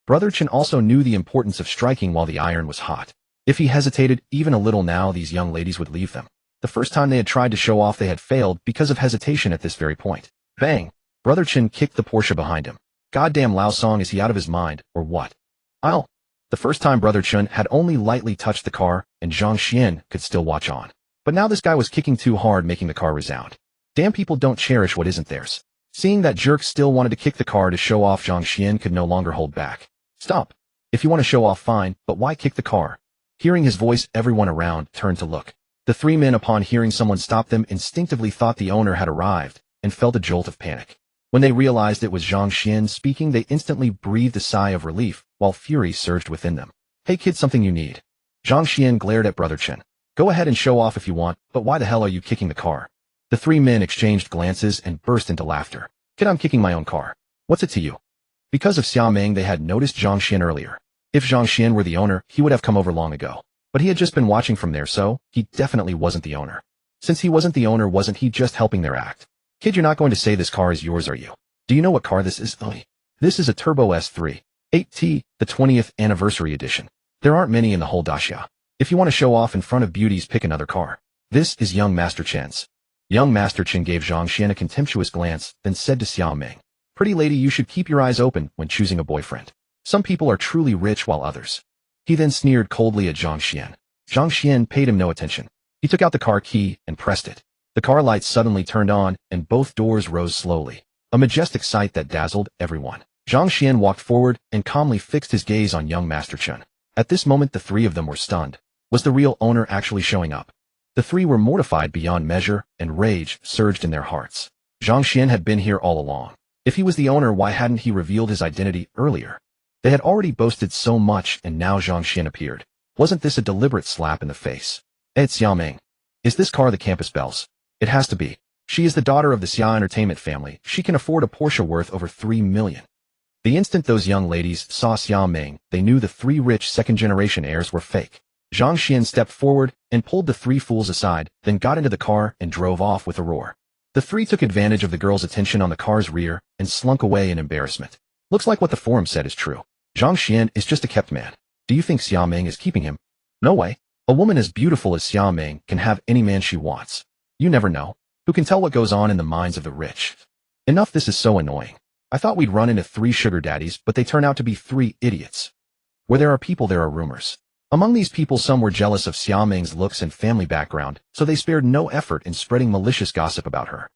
Brother Chen also knew the importance of striking while the iron was hot. If he hesitated even a little now, these young ladies would leave them. The first time they had tried to show off, they had failed because of hesitation at this very point. Bang! Brother Chen kicked the Porsche behind him. Goddamn, Lao Song, is he out of his mind, or what? The first time Brother Chen had only lightly touched the car, and Zhang Xian could still watch on. But now this guy was kicking too hard, making the car resound. Damn, people don't cherish what isn't theirs. Seeing that jerk still wanted to kick the car to show off, Zhang Xian could no longer hold back. Stop. If you want to show off, fine, but why kick the car? Hearing his voice, everyone around turned to look. The 3 men, upon hearing someone stop them, instinctively thought the owner had arrived and felt a jolt of panic. When they realized it was Zhang Xian speaking, they instantly breathed a sigh of relief, while fury surged within them. Hey kid, something you need? Zhang Xian glared at Brother Chen. Go ahead and show off if you want, but why the hell are you kicking the car? The 3 men exchanged glances and burst into laughter. Kid, I'm kicking my own car. What's it to you? Because of Xia Ming, they had noticed Zhang Xian earlier. If Zhang Xian were the owner, he would have come over long ago. But he had just been watching from there, so he definitely wasn't the owner. Since he wasn't the owner, wasn't he just helping their act? Kid, you're not going to say this car is yours, are you? Do you know what car this is? This is a Turbo S3 8T, the 20th anniversary edition. There aren't many in the whole Dacia. If you want to show off in front of beauties, pick another car. This is young Master Chen's. Young Master Chen gave Zhang Xian a contemptuous glance, then said to Xia Ming, Pretty lady, you should keep your eyes open when choosing a boyfriend. Some people are truly rich while others. He then sneered coldly at Zhang Xian. Zhang Xian paid him no attention. He took out the car key and pressed it. The car lights suddenly turned on, and both doors rose slowly. A majestic sight that dazzled everyone. Zhang Xian walked forward and calmly fixed his gaze on young Master Chen. At this moment, the 3 of them were stunned. Was the real owner actually showing up? The 3 were mortified beyond measure, and rage surged in their hearts. Zhang Xian had been here all along. If he was the owner, why hadn't he revealed his identity earlier? They had already boasted so much, and now Zhang Xian appeared. Wasn't this a deliberate slap in the face? It's Xia Ming. Is this car the Campus Bells? It has to be. She is the daughter of the Xia Entertainment family. She can afford a Porsche worth over 3 million. The instant those young ladies saw Xia Ming, they knew the 3 rich second-generation heirs were fake. Zhang Xian stepped forward and pulled the 3 fools aside, then got into the car and drove off with a roar. The 3 took advantage of the girls' attention on the car's rear and slunk away in embarrassment. Looks like what the forum said is true. Zhang Xian is just a kept man. Do you think Xia Ming is keeping him? No way. A woman as beautiful as Xia Ming can have any man she wants. You never know. Who can tell what goes on in the minds of the rich? Enough, this is so annoying. I thought we'd run into 3 sugar daddies, but they turn out to be 3 idiots. Where there are people, there are rumors. Among these people, some were jealous of Xia Ming's looks and family background, so they spared no effort in spreading malicious gossip about her.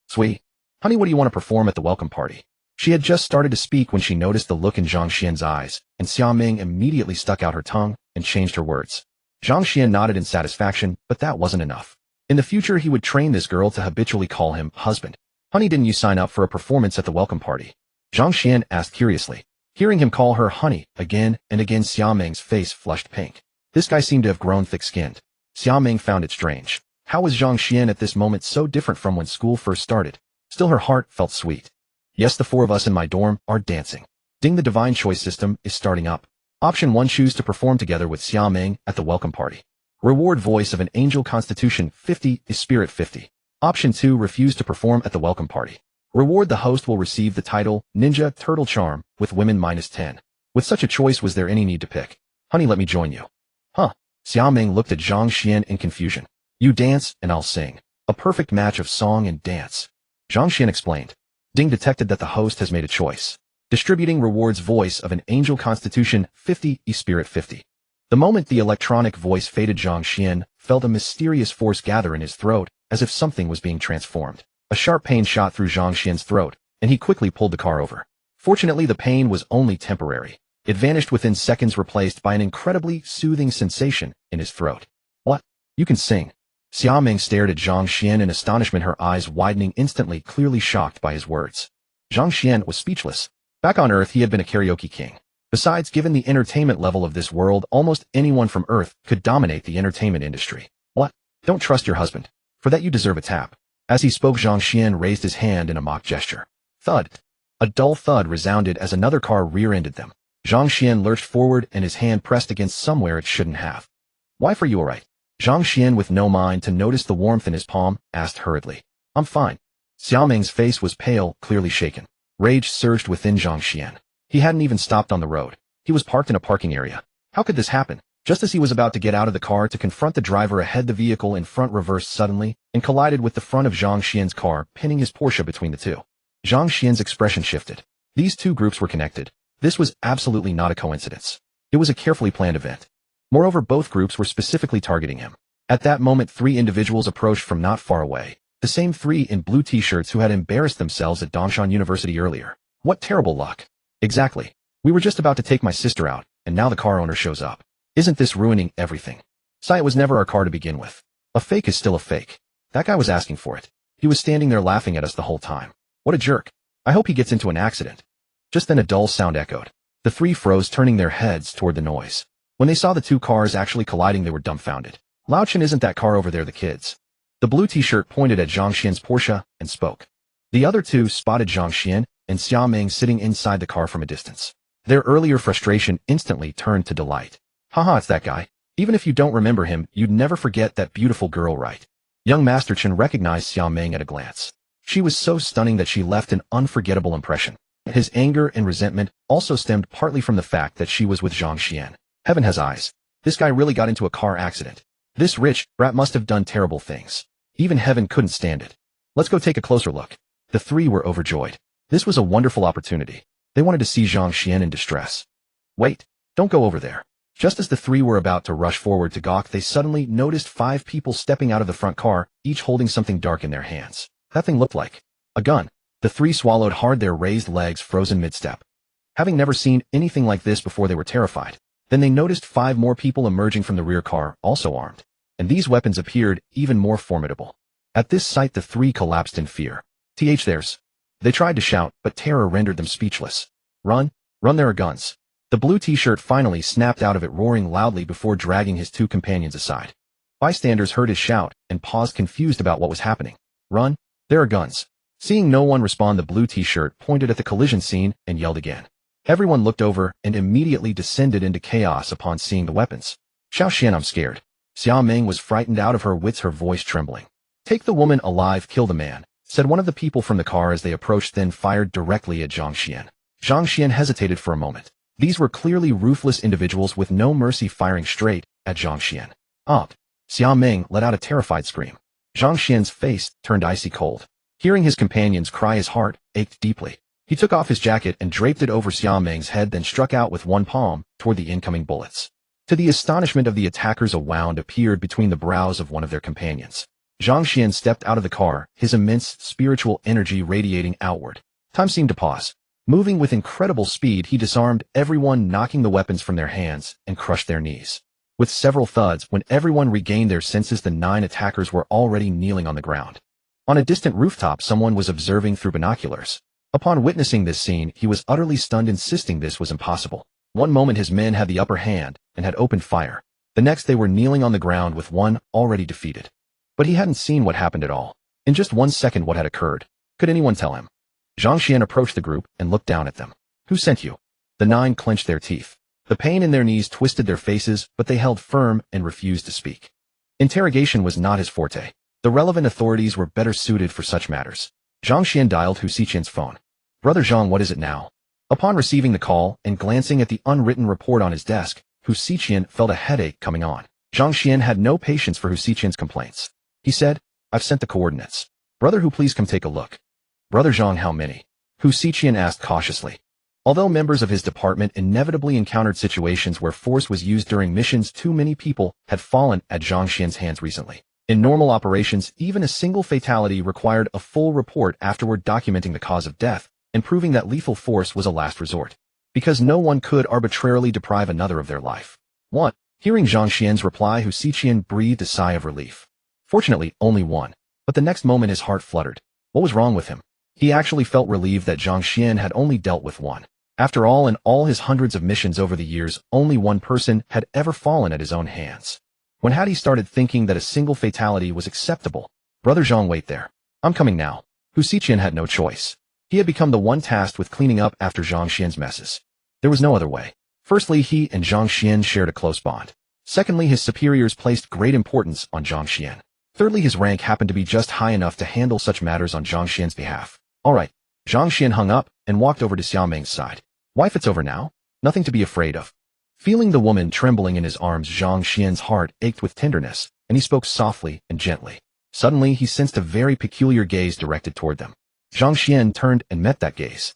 Sweet. Honey, what do you want to perform at the welcome party? She had just started to speak when she noticed the look in Zhang Xian's eyes, and Xia Ming immediately stuck out her tongue and changed her words. Zhang Xian nodded in satisfaction, but that wasn't enough. In the future, he would train this girl to habitually call him husband. Honey, didn't you sign up for a performance at the welcome party? Zhang Xian asked curiously. Hearing him call her honey again and again, Xia Ming's face flushed pink. This guy seemed to have grown thick-skinned. Xia Ming found it strange. How was Zhang Xian at this moment so different from when school first started? Still, her heart felt sweet. Yes, the four of us in my dorm are dancing. Ding, the divine choice system is starting up. Option 1, choose to perform together with Xia Ming at the welcome party. Reward, voice of an angel, constitution 50 is spirit 50. Option 2, refuse to perform at the welcome party. Reward, the host will receive the title Ninja Turtle Charm with women -10. With such a choice, was there any need to pick? Honey, let me join you. Huh. Xia Ming looked at Zhang Xian in confusion. You dance and I'll sing. A perfect match of song and dance. Zhang Xian explained. Ding detected that the host has made a choice. Distributing rewards, voice of an angel, constitution 50 spirit 50. The moment the electronic voice faded, Zhang Xian felt a mysterious force gather in his throat, as if something was being transformed. A sharp pain shot through Zhang Xian's throat, and he quickly pulled the car over. Fortunately, the pain was only temporary. It vanished within seconds, replaced by an incredibly soothing sensation in his throat. What? You can sing? Xia Ming stared at Zhang Xian in astonishment, her eyes widening instantly, clearly shocked by his words. Zhang Xian was speechless. Back on Earth, he had been a karaoke king. Besides, given the entertainment level of this world, almost anyone from Earth could dominate the entertainment industry. What? Don't trust your husband. For that you deserve a tap. As he spoke, Zhang Xian raised his hand in a mock gesture. Thud. A dull thud resounded as another car rear-ended them. Zhang Xian lurched forward and his hand pressed against somewhere it shouldn't have. Wife, are you alright? Zhang Xian, with no mind to notice the warmth in his palm, asked hurriedly. I'm fine. Xia Ming's face was pale, clearly shaken. Rage surged within Zhang Xian. He hadn't even stopped on the road. He was parked in a parking area. How could this happen? Just as he was about to get out of the car to confront the driver ahead, the vehicle in front reversed suddenly and collided with the front of Zhang Xian's car, pinning his Porsche between the two. Zhang Xian's expression shifted. These two groups were connected. This was absolutely not a coincidence. It was a carefully planned event. Moreover, both groups were specifically targeting him. At that moment, 3 individuals approached from not far away. The same 3 in blue t-shirts who had embarrassed themselves at Dongshan University earlier. What terrible luck. Exactly. We were just about to take my sister out, and now the car owner shows up. Isn't this ruining everything? Sai, it was never our car to begin with. A fake is still a fake. That guy was asking for it. He was standing there laughing at us the whole time. What a jerk. I hope he gets into an accident. Just then a dull sound echoed. The 3 froze, turning their heads toward the noise. When they saw the 2 cars actually colliding, they were dumbfounded. Lao Chen, isn't that car over there the kids? The blue t-shirt pointed at Zhang Xian's Porsche and spoke. The other 2 spotted Zhang Xian and Xia Ming sitting inside the car from a distance. Their earlier frustration instantly turned to delight. Haha, it's that guy. Even if you don't remember him, you'd never forget that beautiful girl, right? Young Master Chen recognized Xia Ming at a glance. She was so stunning that she left an unforgettable impression. His anger and resentment also stemmed partly from the fact that she was with Zhang Xian. Heaven has eyes. This guy really got into a car accident. This rich brat must have done terrible things. Even heaven couldn't stand it. Let's go take a closer look. The 3 were overjoyed. This was a wonderful opportunity. They wanted to see Zhang Xian in distress. Wait, don't go over there. Just as the 3 were about to rush forward to gawk, they suddenly noticed 5 people stepping out of the front car, each holding something dark in their hands. That thing looked like a gun. The 3 swallowed hard, their raised legs frozen mid-step. Having never seen anything like this before, they were terrified. Then they noticed 5 more people emerging from the rear car, also armed. And these weapons appeared even more formidable. At this sight, the 3 collapsed in fear. Theirs. They tried to shout, but terror rendered them speechless. Run, run, there are guns. The blue t-shirt finally snapped out of it, roaring loudly before dragging his 2 companions aside. Bystanders heard his shout and paused, confused about what was happening. Run, there are guns. Seeing no one respond, the blue t-shirt pointed at the collision scene and yelled again. Everyone looked over and immediately descended into chaos upon seeing the weapons. Xiao Xian, I'm scared. Xia Ming was frightened out of her wits, her voice trembling. Take the woman alive, kill the man, said one of the people from the car as they approached, then fired directly at Zhang Xian. Zhang Xian hesitated for a moment. These were clearly ruthless individuals with no mercy, firing straight at Zhang Xian. Up. Xia Ming let out a terrified scream. Zhang Xian's face turned icy cold. Hearing his companions cry, his heart ached deeply. He took off his jacket and draped it over Xia Ming's head, then struck out with one palm toward the incoming bullets. To the astonishment of the attackers, a wound appeared between the brows of one of their companions. Zhang Xuan stepped out of the car, his immense spiritual energy radiating outward. Time seemed to pause. Moving with incredible speed, he disarmed everyone, knocking the weapons from their hands, and crushed their knees. With several thuds, when everyone regained their senses, the 9 attackers were already kneeling on the ground. On a distant rooftop, someone was observing through binoculars. Upon witnessing this scene, he was utterly stunned, insisting this was impossible. One moment his men had the upper hand and had opened fire. The next they were kneeling on the ground with one already defeated. But he hadn't seen what happened at all. In just 1 second what had occurred. Could anyone tell him? Zhang Xuan approached the group and looked down at them. Who sent you? The 9 clenched their teeth. The pain in their knees twisted their faces, but they held firm and refused to speak. Interrogation was not his forte. The relevant authorities were better suited for such matters. Zhang Xuan dialed Hu Xiqian's phone. Brother Zhang, what is it now? Upon receiving the call and glancing at the unwritten report on his desk, Hu Xiqian felt a headache coming on. Zhang Xuan had no patience for Hu Xiqian's complaints. He said, I've sent the coordinates. Brother Hu, please come take a look. Brother Zhang, how many? Hu Xiqian asked cautiously. Although members of his department inevitably encountered situations where force was used during missions, too many people had fallen at Zhang Xuan's hands recently. In normal operations, even a single fatality required a full report afterward documenting the cause of death and proving that lethal force was a last resort. Because no one could arbitrarily deprive another of their life. 1. Hearing Zhang Xuan's reply, Hu Xiqian breathed a sigh of relief. Fortunately, only one. But the next moment his heart fluttered. What was wrong with him? He actually felt relieved that Zhang Xuan had only dealt with one. After all, in all his hundreds of missions over the years, only one person had ever fallen at his own hands. When had he started thinking that a single fatality was acceptable? Brother Zhang, wait there. I'm coming now. Hu Xiqian had no choice. He had become the one tasked with cleaning up after Zhang Xuan's messes. There was no other way. Firstly, he and Zhang Xuan shared a close bond. Secondly, his superiors placed great importance on Zhang Xuan. Thirdly, his rank happened to be just high enough to handle such matters on Zhang Xuan's behalf. All right. Zhang Xuan hung up and walked over to Xiao Meng's side. Wife, it's over now. Nothing to be afraid of. Feeling the woman trembling in his arms, Zhang Xuan's heart ached with tenderness, and he spoke softly and gently. Suddenly, he sensed a very peculiar gaze directed toward them. Zhang Xuan turned and met that gaze.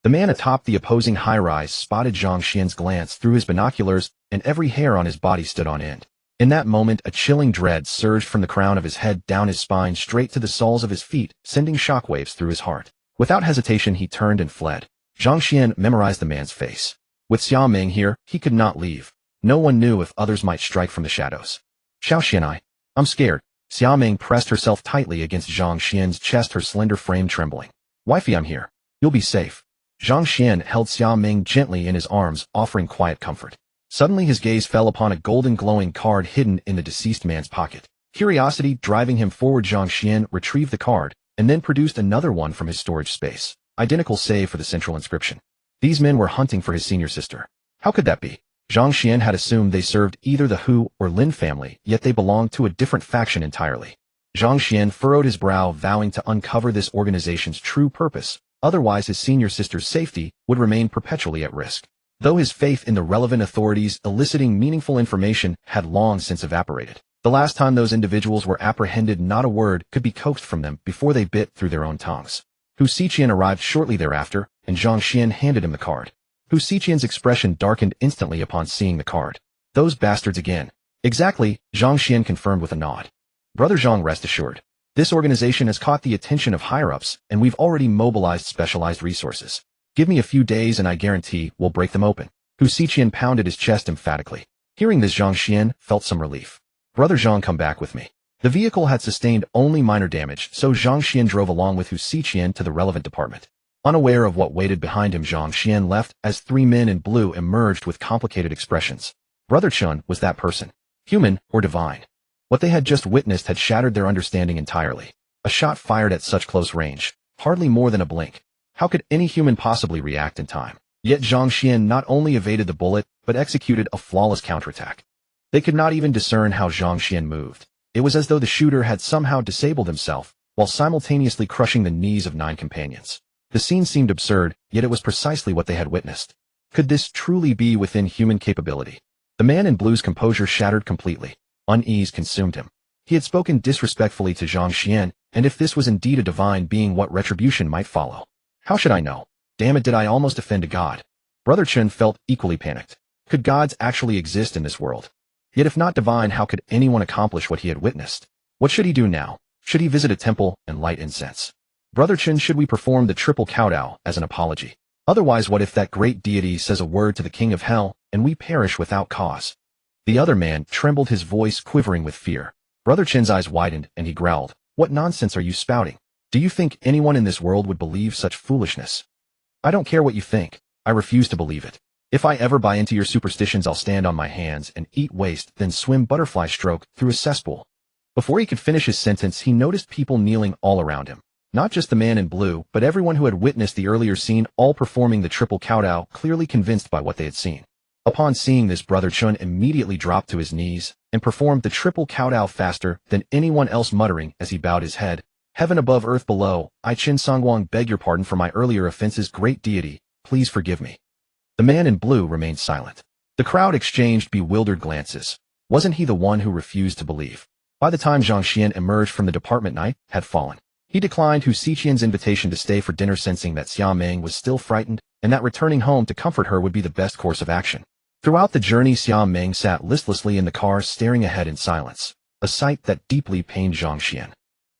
The man atop the opposing high-rise spotted Zhang Xuan's glance through his binoculars, and every hair on his body stood on end. In that moment, a chilling dread surged from the crown of his head down his spine straight to the soles of his feet, sending shockwaves through his heart. Without hesitation, he turned and fled. Zhang Xuan memorized the man's face. With Xiao Meng here, he could not leave. No one knew if others might strike from the shadows. Xiao Xian, I'm scared. Xiao Meng pressed herself tightly against Zhang Xuan's chest, her slender frame trembling. Wifey, I'm here. You'll be safe. Zhang Xuan held Xiao Meng gently in his arms, offering quiet comfort. Suddenly his gaze fell upon a golden glowing card hidden in the deceased man's pocket. Curiosity driving him forward, Zhang Xuan retrieved the card, and then produced another one from his storage space, identical save for the central inscription. These men were hunting for his senior sister. How could that be? Zhang Xuan had assumed they served either the Hu or Lin family, yet they belonged to a different faction entirely. Zhang Xuan furrowed his brow, vowing to uncover this organization's true purpose, otherwise his senior sister's safety would remain perpetually at risk. Though his faith in the relevant authorities eliciting meaningful information had long since evaporated. The last time those individuals were apprehended, not a word could be coaxed from them before they bit through their own tongues. Hu Xiqian arrived shortly thereafter, and Zhang Xuan handed him the card. Hu Xiqian's expression darkened instantly upon seeing the card. Those bastards again. Exactly, Zhang Xuan confirmed with a nod. Brother Zhang, rest assured. This organization has caught the attention of higher-ups, and we've already mobilized specialized resources. Give me a few days and I guarantee we'll break them open. Hu Xiqian pounded his chest emphatically. Hearing this, Zhang Xuan felt some relief. Brother Zhang, come back with me. The vehicle had sustained only minor damage, so Zhang Xuan drove along with Hu Xiqian to the relevant department. Unaware of what waited behind him, Zhang Xuan left as 3 men in blue emerged with complicated expressions. Brother Chun was that person. Human or divine? What they had just witnessed had shattered their understanding entirely. A shot fired at such close range, hardly more than a blink. How could any human possibly react in time? Yet Zhang Xuan not only evaded the bullet, but executed a flawless counterattack. They could not even discern how Zhang Xuan moved. It was as though the shooter had somehow disabled himself, while simultaneously crushing the knees of 9 companions. The scene seemed absurd, yet it was precisely what they had witnessed. Could this truly be within human capability? The man in blue's composure shattered completely. Unease consumed him. He had spoken disrespectfully to Zhang Xuan, and if this was indeed a divine being, what retribution might follow? How should I know? Damn it, did I almost offend a god? Brother Chun felt equally panicked. Could gods actually exist in this world? Yet if not divine, how could anyone accomplish what he had witnessed? What should he do now? Should he visit a temple and light incense? Brother Chen, should we perform the triple kowtow as an apology? Otherwise, what if that great deity says a word to the king of hell, and we perish without cause? The other man trembled, his voice quivering with fear. Brother Chen's eyes widened, and he growled, "What nonsense are you spouting? Do you think anyone in this world would believe such foolishness?" "I don't care what you think. I refuse to believe it. If I ever buy into your superstitions, I'll stand on my hands and eat waste, then swim butterfly stroke through a cesspool." Before he could finish his sentence, he noticed people kneeling all around him. Not just the man in blue, but everyone who had witnessed the earlier scene, all performing the triple kowtow, clearly convinced by what they had seen. Upon seeing this, Brother Chun immediately dropped to his knees and performed the triple kowtow faster than anyone else, muttering as he bowed his head, "Heaven above, earth below, I Qin Songwang beg your pardon for my earlier offenses, great deity, please forgive me." The man in blue remained silent. The crowd exchanged bewildered glances. Wasn't he the one who refused to believe? By the time Zhang Xuan emerged from the department, night had fallen. He declined Hu Xiqian's invitation to stay for dinner, sensing that Xia Meng was still frightened and that returning home to comfort her would be the best course of action. Throughout the journey, Xia Meng sat listlessly in the car, staring ahead in silence, a sight that deeply pained Zhang Xuan.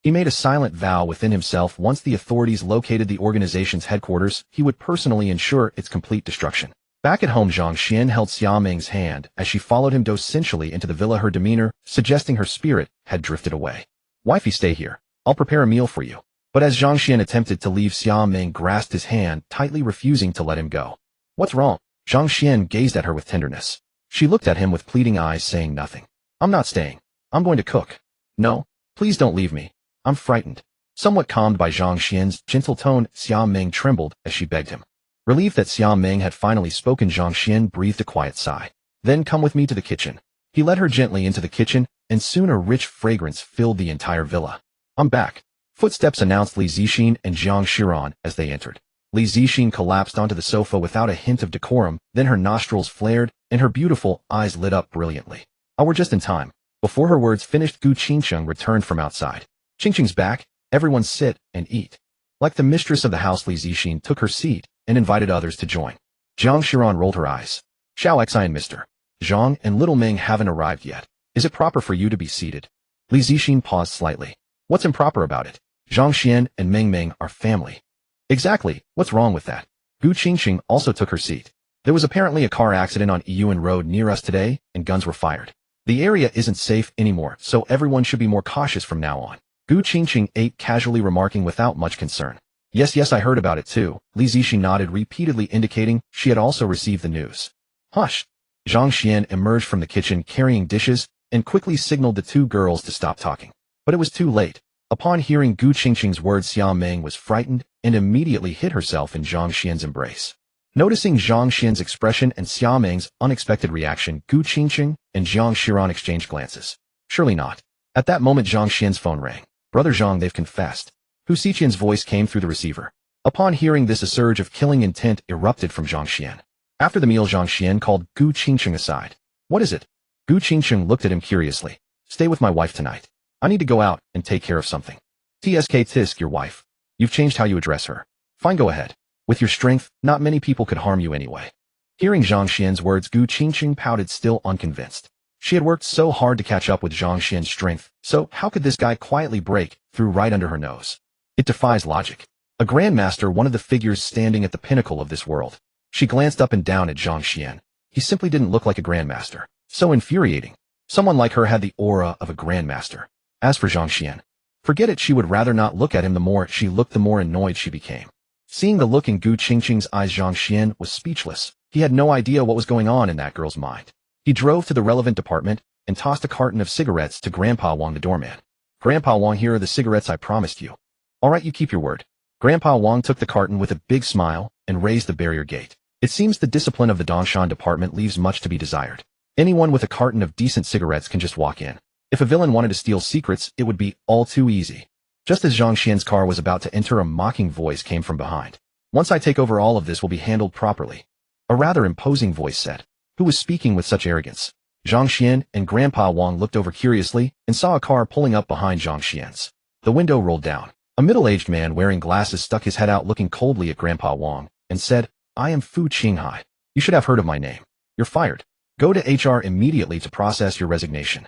He made a silent vow within himself: once the authorities located the organization's headquarters, he would personally ensure its complete destruction. Back at home, Zhang Xuan held Xia Meng's hand as she followed him docilely into the villa, her demeanor suggesting her spirit had drifted away. "Wifey, stay here. I'll prepare a meal for you." But as Zhang Xuan attempted to leave, Xia Meng grasped his hand, tightly refusing to let him go. "What's wrong?" Zhang Xuan gazed at her with tenderness. She looked at him with pleading eyes, saying nothing. "I'm not staying. I'm going to cook." "No, please don't leave me. I'm frightened." Somewhat calmed by Zhang Xuan's gentle tone, Xia Meng trembled as she begged him. Relieved that Xia Meng had finally spoken, Zhang Xuan breathed a quiet sigh. "Then come with me to the kitchen." He led her gently into the kitchen, and soon a rich fragrance filled the entire villa. "I'm back." Footsteps announced Li Zixin and Jiang Shiran as they entered. Li Zixin collapsed onto the sofa without a hint of decorum, then her nostrils flared, and her beautiful eyes lit up brilliantly. "Oh, we're just in time." Before her words finished, Gu Qingcheng returned from outside. "Qingcheng's back. Everyone sit and eat." Like the mistress of the house, Li Zixin took her seat and invited others to join. Jiang Shiran rolled her eyes. "Xiao Xi and Mr. Zhang and Little Ming haven't arrived yet. Is it proper for you to be seated?" Li Zixin paused slightly. "What's improper about it? Zhang Xian and Meng Meng are family." "Exactly, what's wrong with that?" Gu Qingcheng also took her seat. "There was apparently a car accident on Yiyuan Road near us today, and guns were fired. The area isn't safe anymore, so everyone should be more cautious from now on." Gu Qingcheng ate casually, remarking without much concern, Yes, I heard about it too." Li Zixin nodded, repeatedly indicating she had also received the news. "Hush!" Zhang Xian emerged from the kitchen carrying dishes and quickly signaled the two girls to stop talking. But it was too late. Upon hearing Gu Qingcheng's words, Xia Meng was frightened and immediately hid herself in Zhang Xian's embrace. Noticing Zhang Xian's expression and Xia Meng's unexpected reaction, Gu Qingcheng and Jiang Shiran exchanged glances. "Surely not." At that moment, Zhang Xian's phone rang. "Brother Zhang, they've confessed." Hu Xiqian's voice came through the receiver. Upon hearing this, a surge of killing intent erupted from Zhang Xian. After the meal, Zhang Xian called Gu Qingcheng aside. "What is it?" Gu Qingcheng looked at him curiously. "Stay with my wife tonight. I need to go out and take care of something." Tisk, your wife. You've changed how you address her. Fine, go ahead. With your strength, not many people could harm you anyway. Hearing Zhang Xian's words, Gu Qingcheng pouted, still unconvinced. She had worked so hard to catch up with Zhang Xian's strength, so how could this guy quietly break through right under her nose? It defies logic. A grandmaster, one of the figures standing at the pinnacle of this world. She glanced up and down at Zhang Xian. He simply didn't look like a grandmaster. So infuriating. Someone like her had the aura of a grandmaster. As for Zhang Xian, forget it, she would rather not look at him. The more she looked, the more annoyed she became. Seeing the look in Gu Qingcheng's eyes, Zhang Xian was speechless. He had no idea what was going on in that girl's mind. He drove to the relevant department and tossed a carton of cigarettes to Grandpa Wang, the doorman. "Grandpa Wang, here are the cigarettes I promised you." "All right, you keep your word." Grandpa Wang took the carton with a big smile and raised the barrier gate. It seems the discipline of the Dongshan department leaves much to be desired. Anyone with a carton of decent cigarettes can just walk in. If a villain wanted to steal secrets, it would be all too easy. Just as Zhang Xian's car was about to enter, a mocking voice came from behind. "Once I take over, all of this will be handled properly." A rather imposing voice said. Who was speaking with such arrogance? Zhang Xian and Grandpa Wang looked over curiously and saw a car pulling up behind Zhang Xian's. The window rolled down. A middle-aged man wearing glasses stuck his head out, looking coldly at Grandpa Wang, and said, "I am Fu Qinghai. You should have heard of my name." You're fired. Go to HR immediately to process your resignation.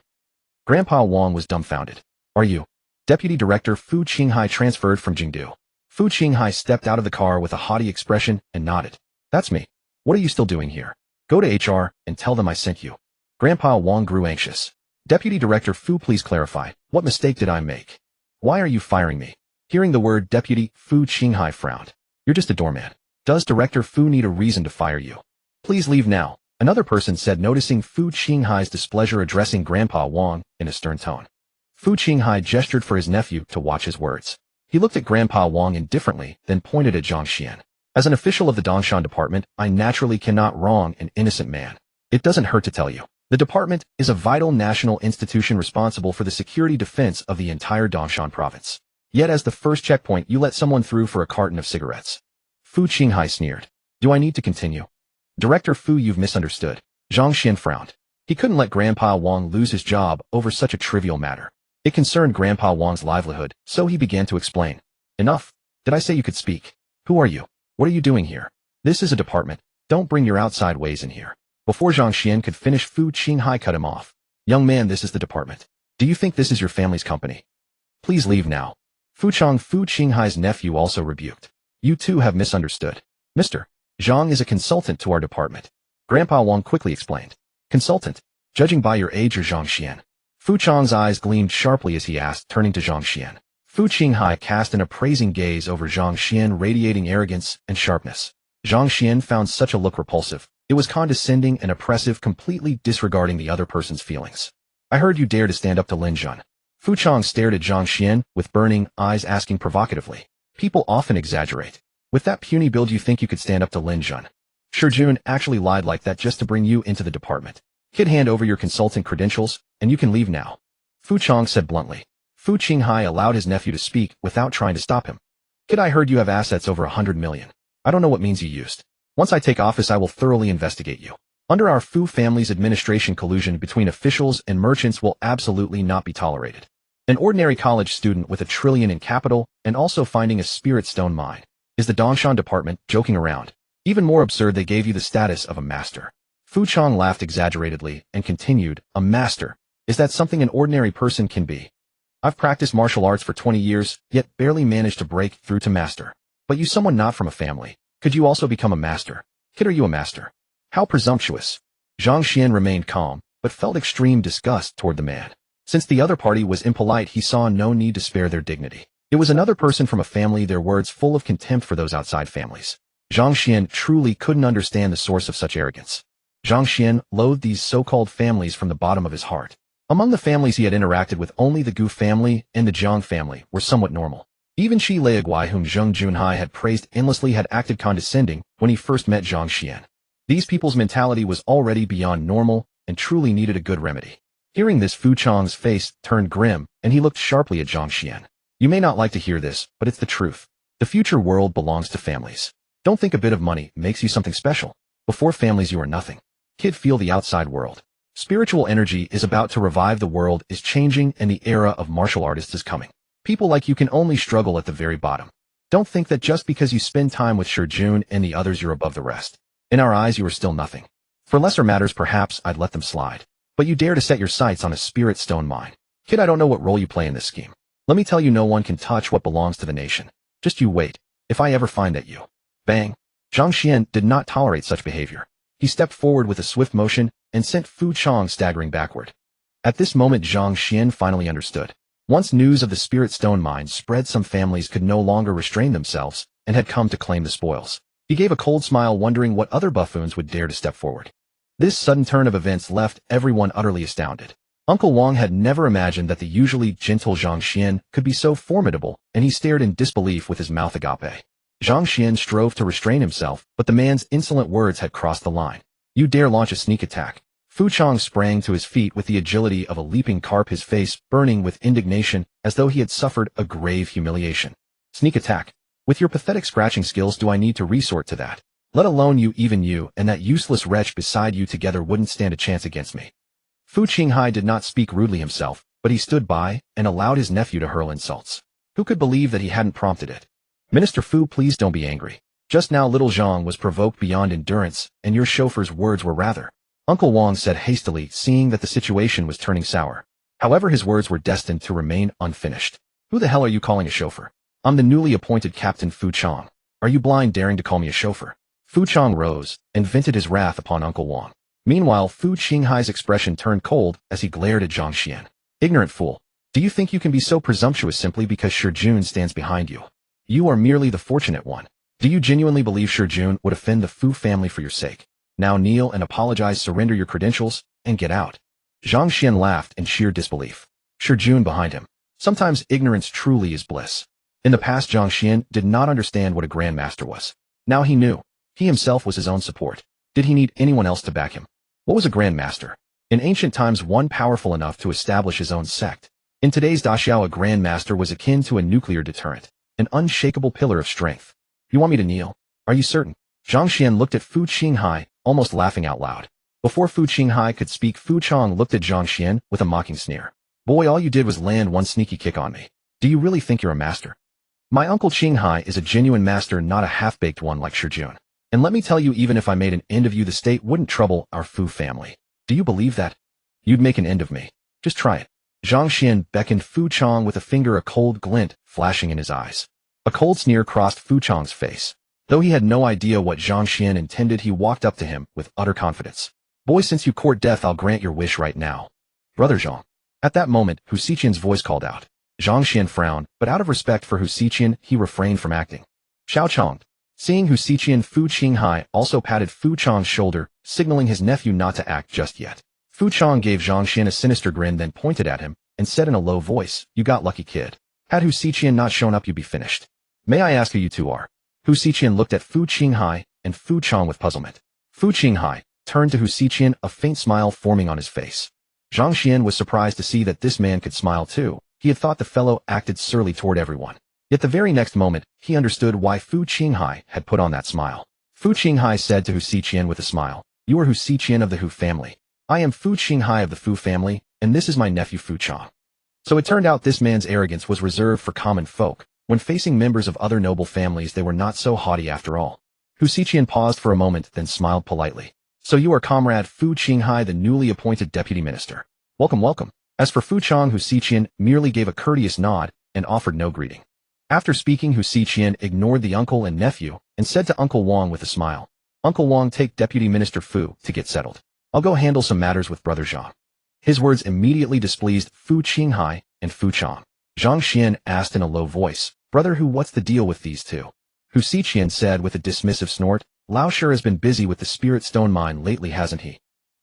Grandpa Wang was dumbfounded. Are you? Deputy Director Fu Qinghai transferred from Jingdu. Fu Qinghai stepped out of the car with a haughty expression and nodded. That's me. What are you still doing here? Go to HR and tell them I sent you. Grandpa Wang grew anxious. Deputy Director Fu, please clarify. What mistake did I make? Why are you firing me? Hearing the word deputy, Fu Qinghai frowned. You're just a doorman. Does Director Fu need a reason to fire you? Please leave now, another person said, noticing Fu Qinghai's displeasure, addressing Grandpa Wang in a stern tone. Fu Qinghai gestured for his nephew to watch his words. He looked at Grandpa Wang indifferently, then pointed at Zhang Xuan. As an official of the Dongshan department, I naturally cannot wrong an innocent man. It doesn't hurt to tell you. The department is a vital national institution responsible for the security defense of the entire Dongshan province. Yet as the first checkpoint, you let someone through for a carton of cigarettes. Fu Qinghai sneered. Do I need to continue? Director Fu, you've misunderstood. Zhang Xuan frowned. He couldn't let Grandpa Wang lose his job over such a trivial matter. It concerned Grandpa Wang's livelihood, so he began to explain. Enough. Did I say you could speak? Who are you? What are you doing here? This is a department. Don't bring your outside ways in here. Before Zhang Xuan could finish, Fu Qinghai cut him off. Young man, this is the department. Do you think this is your family's company? Please leave now. Fu Qinghai's nephew also rebuked. You two have misunderstood. Mr. Zhang is a consultant to our department. Grandpa Wang quickly explained. Consultant? Judging by your age, or Zhang Xuan? Fu Chang's eyes gleamed sharply as he asked, turning to Zhang Xuan. Fu Qinghai cast an appraising gaze over Zhang Xuan, radiating arrogance and sharpness. Zhang Xuan found such a look repulsive. It was condescending and oppressive, completely disregarding the other person's feelings. I heard you dare to stand up to Lin Jun. Fu Chang stared at Zhang Xuan with burning eyes, asking provocatively. People often exaggerate. With that puny build, you think you could stand up to Lin Jun? Jun actually lied like that just to bring you into the department. Kid, hand over your consultant credentials, and you can leave now. Fu Chang said bluntly. Fu Qinghai allowed his nephew to speak without trying to stop him. Kid, I heard you have assets over 100 million. I don't know what means you used. Once I take office, I will thoroughly investigate you. Under our Fu family's administration, collusion between officials and merchants will absolutely not be tolerated. An ordinary college student with $1 trillion in capital and also finding a spirit stone mine. Is the Dongshan department joking around? Even more absurd, they gave you the status of a master. Fu Chang laughed exaggeratedly and continued, a master? Is that something an ordinary person can be? I've practiced martial arts for 20 years, yet barely managed to break through to master. But you, someone not from a family. Could you also become a master? Kid, are you a master? How presumptuous. Zhang Xuan remained calm, but felt extreme disgust toward the man. Since the other party was impolite, he saw no need to spare their dignity. It was another person from a family, their words full of contempt for those outside families. Zhang Xuan truly couldn't understand the source of such arrogance. Zhang Xuan loathed these so-called families from the bottom of his heart. Among the families he had interacted with, only the Gu family and the Jiang family were somewhat normal. Even Shi Leaguai, whom Zheng Junhai had praised endlessly, had acted condescending when he first met Zhang Xuan. These people's mentality was already beyond normal and truly needed a good remedy. Hearing this, Fu Chang's face turned grim, and he looked sharply at Zhang Xuan. You may not like to hear this, but it's the truth. The future world belongs to families. Don't think a bit of money makes you something special. Before families, you are nothing. Kid, feel the outside world. Spiritual energy is about to revive, the world is changing, and the era of martial artists is coming. People like you can only struggle at the very bottom. Don't think that just because you spend time with Jun and the others, you're above the rest. In our eyes, you are still nothing. For lesser matters, perhaps I'd let them slide. But you dare to set your sights on a spirit stone mine. Kid, I don't know what role you play in this scheme. Let me tell you, no one can touch what belongs to the nation. Just you wait. If I ever find that you... Bang. Zhang Xuan did not tolerate such behavior. He stepped forward with a swift motion and sent Fu Chang staggering backward. At this moment, Zhang Xuan finally understood. Once news of the spirit stone mine spread, some families could no longer restrain themselves and had come to claim the spoils. He gave a cold smile, wondering what other buffoons would dare to step forward. This sudden turn of events left everyone utterly astounded. Uncle Wang had never imagined that the usually gentle Zhang Xuan could be so formidable, and he stared in disbelief with his mouth agape. Zhang Xuan strove to restrain himself, but the man's insolent words had crossed the line. You dare launch a sneak attack? Fu Chang sprang to his feet with the agility of a leaping carp, his face burning with indignation as though he had suffered a grave humiliation. Sneak attack? With your pathetic scratching skills, do I need to resort to that? Let alone you, even you and that useless wretch beside you together wouldn't stand a chance against me. Fu Qinghai did not speak rudely himself, but he stood by and allowed his nephew to hurl insults. Who could believe that he hadn't prompted it? Minister Fu, please don't be angry. Just now little Zhang was provoked beyond endurance, and your chauffeur's words were rather Uncle Wang said hastily, seeing that the situation was turning sour. However, his words were destined to remain unfinished. Who the hell are you calling a chauffeur? I'm the newly appointed Captain Fu Chong. Are you blind daring to call me a chauffeur? Fu Chong rose and vented his wrath upon Uncle Wang. Meanwhile, Fu Qinghai's expression turned cold as he glared at Zhang Xuan. Ignorant fool. Do you think you can be so presumptuous simply because Shi Jun stands behind you? You are merely the fortunate one. Do you genuinely believe Shi Jun would offend the Fu family for your sake? Now kneel and apologize, surrender your credentials, and get out. Zhang Xuan laughed in sheer disbelief. Shi Jun behind him. Sometimes ignorance truly is bliss. In the past, Zhang Xuan did not understand what a grandmaster was. Now he knew. He himself was his own support. Did he need anyone else to back him? What was a grandmaster? In ancient times, one powerful enough to establish his own sect. In today's Daxiao, a grandmaster was akin to a nuclear deterrent, an unshakable pillar of strength. You want me to kneel? Are you certain? Zhang Xuan looked at Fu Qinghai, almost laughing out loud. Before Fu Qinghai could speak, Fu Chong looked at Zhang Xuan with a mocking sneer. Boy, all you did was land one sneaky kick on me. Do you really think you're a master? My uncle Qinghai is a genuine master, not a half-baked one like Shi Jun. And let me tell you, even if I made an end of you, the state wouldn't trouble our Fu family. Do you believe that? You'd make an end of me. Just try it. Zhang Xuan beckoned Fu Chong with a finger, a cold glint flashing in his eyes. A cold sneer crossed Fu Chong's face. Though he had no idea what Zhang Xuan intended, he walked up to him with utter confidence. Boy, since you court death, I'll grant your wish right now. Brother Zhang. At that moment, Hu Xiqian's voice called out. Zhang Xuan frowned, but out of respect for Hu Xiqian, he refrained from acting. Xiao Chong. Seeing Hu Xiqian, Fu Qinghai also patted Fu Chong's shoulder, signaling his nephew not to act just yet. Fu Chong gave Zhang Xuan a sinister grin, then pointed at him and said in a low voice, "You got lucky, kid. Had Hu Xiqian not shown up, you'd be finished. May I ask who you two are?" Hu Xiqian looked at Fu Qinghai and Fu Chong with puzzlement. Fu Qinghai turned to Hu Xiqian, a faint smile forming on his face. Zhang Xuan was surprised to see that this man could smile too. He had thought the fellow acted surly toward everyone. Yet the very next moment, he understood why Fu Qinghai had put on that smile. Fu Qinghai said to Hu Xiqian with a smile, "You are Hu Xiqian of the Hu family. I am Fu Qinghai of the Fu family, and this is my nephew Fu Chong." So it turned out this man's arrogance was reserved for common folk. When facing members of other noble families, they were not so haughty after all. Hu Xiqian paused for a moment, then smiled politely. "So you are Comrade Fu Qinghai, the newly appointed deputy minister. Welcome, welcome." As for Fu Chong, Hu Xiqian merely gave a courteous nod and offered no greeting. After speaking, Hu Xiqian ignored the uncle and nephew and said to Uncle Wang with a smile, "Uncle Wang, take Deputy Minister Fu to get settled. I'll go handle some matters with Brother Zhang." His words immediately displeased Fu Qinghai and Fu Chong. Zhang Xuan asked in a low voice, "Brother Hu, what's the deal with these two?" Hu Xiqian said with a dismissive snort, "Lao sure has been busy with the Spirit Stone mine lately, hasn't he?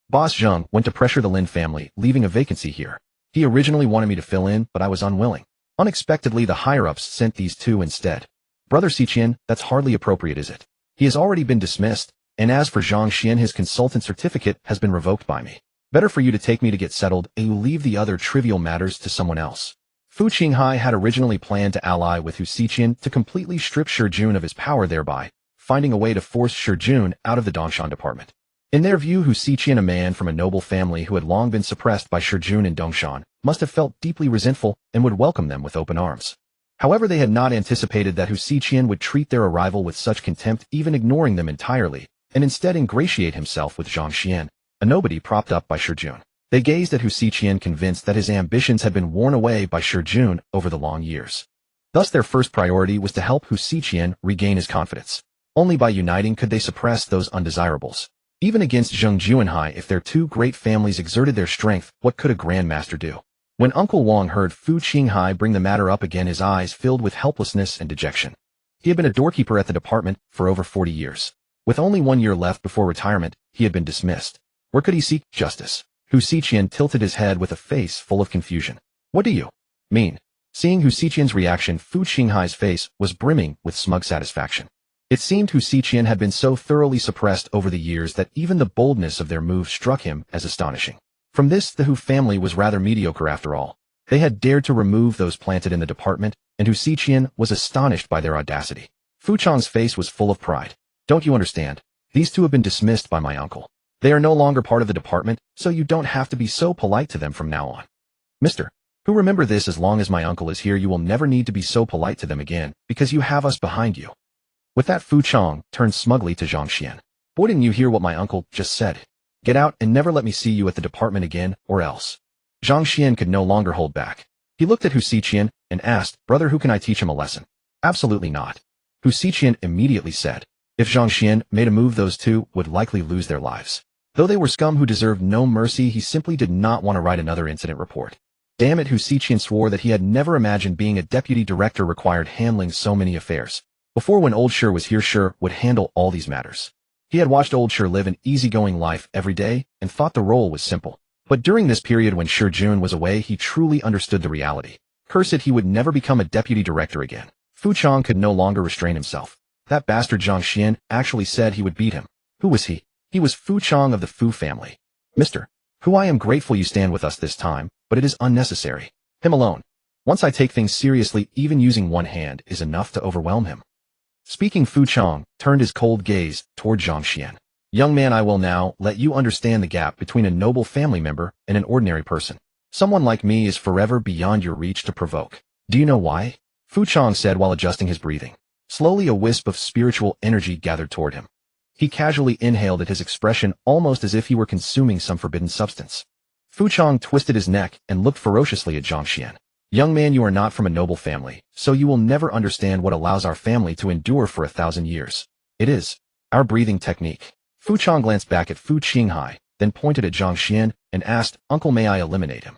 Boss Zhang went to pressure the Lin family, leaving a vacancy here. He originally wanted me to fill in, but I was unwilling. Unexpectedly, the higher-ups sent these two instead. Brother Xiqian, that's hardly appropriate, is it? He has already been dismissed, and as for Zhang Xuan, his consultant certificate has been revoked by me. Better for you to take me to get settled, and you leave the other trivial matters to someone else." Fu Qinghai had originally planned to ally with Hu Xiqian to completely strip Shi Jun of his power, thereby finding a way to force Shi Jun out of the Dongshan department. In their view, Hu Xiqian, a man from a noble family who had long been suppressed by Shi Jun in Dongshan, must have felt deeply resentful and would welcome them with open arms. However, they had not anticipated that Hu Xiqian would treat their arrival with such contempt, even ignoring them entirely, and instead ingratiate himself with Zhang Xuan, a nobody propped up by Shi Jun. They gazed at Hu Xiqian, convinced that his ambitions had been worn away by Shi Jun over the long years. Thus their first priority was to help Hu Xiqian regain his confidence. Only by uniting could they suppress those undesirables. Even against Zheng Juanhai, if their two great families exerted their strength, what could a grandmaster do? When Uncle Wang heard Fu Qinghai bring the matter up again, his eyes filled with helplessness and dejection. He had been a doorkeeper at the department for over 40 years. With only 1 year left before retirement, he had been dismissed. Where could he seek justice? Hu Xiqian tilted his head with a face full of confusion. "What do you mean?" Seeing Hu Xiqian's reaction, Fu Qinghai's face was brimming with smug satisfaction. It seemed Hu Xiqian had been so thoroughly suppressed over the years that even the boldness of their move struck him as astonishing. From this, the Hu family was rather mediocre after all. They had dared to remove those planted in the department, and Hu Xiqian was astonished by their audacity. Fu Chong's face was full of pride. "Don't you understand? These two have been dismissed by my uncle. They are no longer part of the department, so you don't have to be so polite to them from now on. Mr. Hu, remember this, as long as my uncle is here, you will never need to be so polite to them again, because you have us behind you." With that, Fu Chong turned smugly to Zhang Xuan. "Boy, didn't you hear what my uncle just said? Get out and never let me see you at the department again, or else. Zhang Xuan could no longer hold back. He looked at Hu Xiqian and asked, Brother, who can I teach him a lesson? Absolutely not. Hu Xiqian immediately said. If Zhang Xuan made a move, those two would likely lose their lives. Though they were scum who deserved no mercy, he simply did not want to write another incident report. Damn it, Hu Xiqian swore that he had never imagined being a deputy director required handling so many affairs. Before, when Old Sher was here, Sher would handle all these matters. He had watched Old Sher live an easygoing life every day and thought the role was simple. But during this period when Sher Jun was away, he truly understood the reality. Curse it, he would never become a deputy director again. Fu Chang could no longer restrain himself. That bastard Zhang Xuan actually said he would beat him. Who was he? He was Fu Chang of the Fu family. Mr. Hu, I am grateful you stand with us this time, but it is unnecessary. Him alone. Once I take things seriously, even using one hand is enough to overwhelm him. Speaking, Fu Chang turned his cold gaze toward Zhang Xuan. Young man, I will now let you understand the gap between a noble family member and an ordinary person. Someone like me is forever beyond your reach to provoke. Do you know why? Fu Chang said while adjusting his breathing. Slowly, a wisp of spiritual energy gathered toward him. He casually inhaled at his expression, almost as if he were consuming some forbidden substance. Fu Chang twisted his neck and looked ferociously at Zhang Xuan. Young man, you are not from a noble family, so you will never understand what allows our family to endure for 1,000 years. It is our breathing technique. Fu Chang glanced back at Fu Qinghai, then pointed at Zhang Xuan and asked, Uncle, may I eliminate him?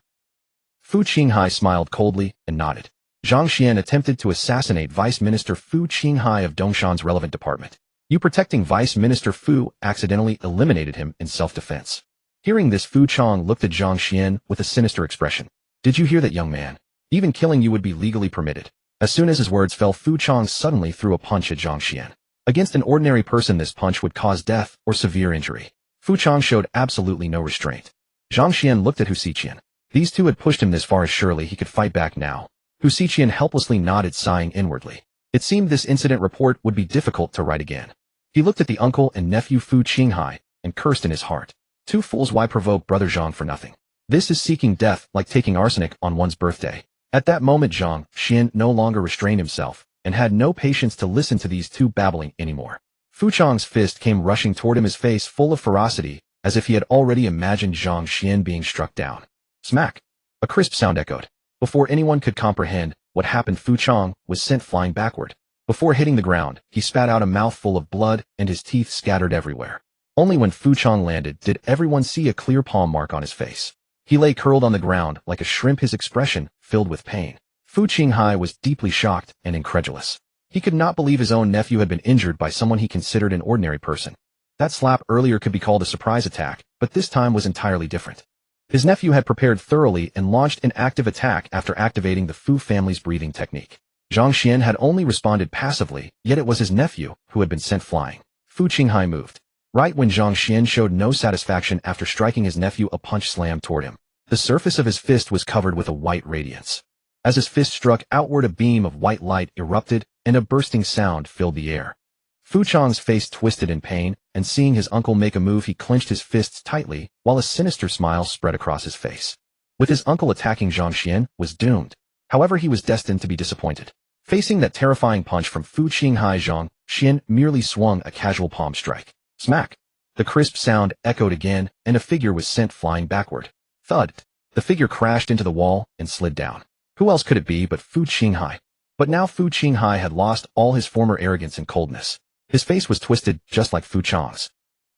Fu Qinghai smiled coldly and nodded. Zhang Xuan attempted to assassinate Vice Minister Fu Qinghai of Dongshan's relevant department. You protecting Vice Minister Fu accidentally eliminated him in self-defense. Hearing this, Fu Chang looked at Zhang Xuan with a sinister expression. Did you hear that, young man? Even killing you would be legally permitted. As soon as his words fell, Fu Chang suddenly threw a punch at Zhang Xuan. Against an ordinary person, this punch would cause death or severe injury. Fu Chang showed absolutely no restraint. Zhang Xuan looked at Hu Xiqian. These two had pushed him this far, as surely he could fight back now. Hu Xiqian helplessly nodded, sighing inwardly. It seemed this incident report would be difficult to write again. He looked at the uncle and nephew Fu Qinghai and cursed in his heart. Two fools, why provoke brother Zhang for nothing? This is seeking death, like taking arsenic on one's birthday. At that moment, Zhang Xuan no longer restrained himself and had no patience to listen to these two babbling anymore. Fu Chang's fist came rushing toward him, his face full of ferocity, as if he had already imagined Zhang Xuan being struck down. Smack! A crisp sound echoed. Before anyone could comprehend what happened, Fu Chang was sent flying backward. Before hitting the ground, he spat out a mouthful of blood and his teeth scattered everywhere. Only when Fu Chang landed did everyone see a clear palm mark on his face. He lay curled on the ground like a shrimp, his expression filled with pain. Fu Qinghai was deeply shocked and incredulous. He could not believe his own nephew had been injured by someone he considered an ordinary person. That slap earlier could be called a surprise attack, but this time was entirely different. His nephew had prepared thoroughly and launched an active attack after activating the Fu family's breathing technique. Zhang Xuan had only responded passively, yet it was his nephew who had been sent flying. Fu Qinghai moved. Right when Zhang Xuan showed no satisfaction after striking his nephew, a punch slammed toward him. The surface of his fist was covered with a white radiance. As his fist struck outward, a beam of white light erupted, and a bursting sound filled the air. Fu Chang's face twisted in pain, and seeing his uncle make a move, he clenched his fists tightly, while a sinister smile spread across his face. With his uncle attacking, Zhang Xuan was doomed. However, he was destined to be disappointed. Facing that terrifying punch from Fu Qinghai, Zhang Xuan merely swung a casual palm strike. Smack! The crisp sound echoed again, and a figure was sent flying backward. Thud! The figure crashed into the wall and slid down. Who else could it be but Fu Qinghai? But now Fu Qinghai had lost all his former arrogance and coldness. His face was twisted just like Fu Chang's.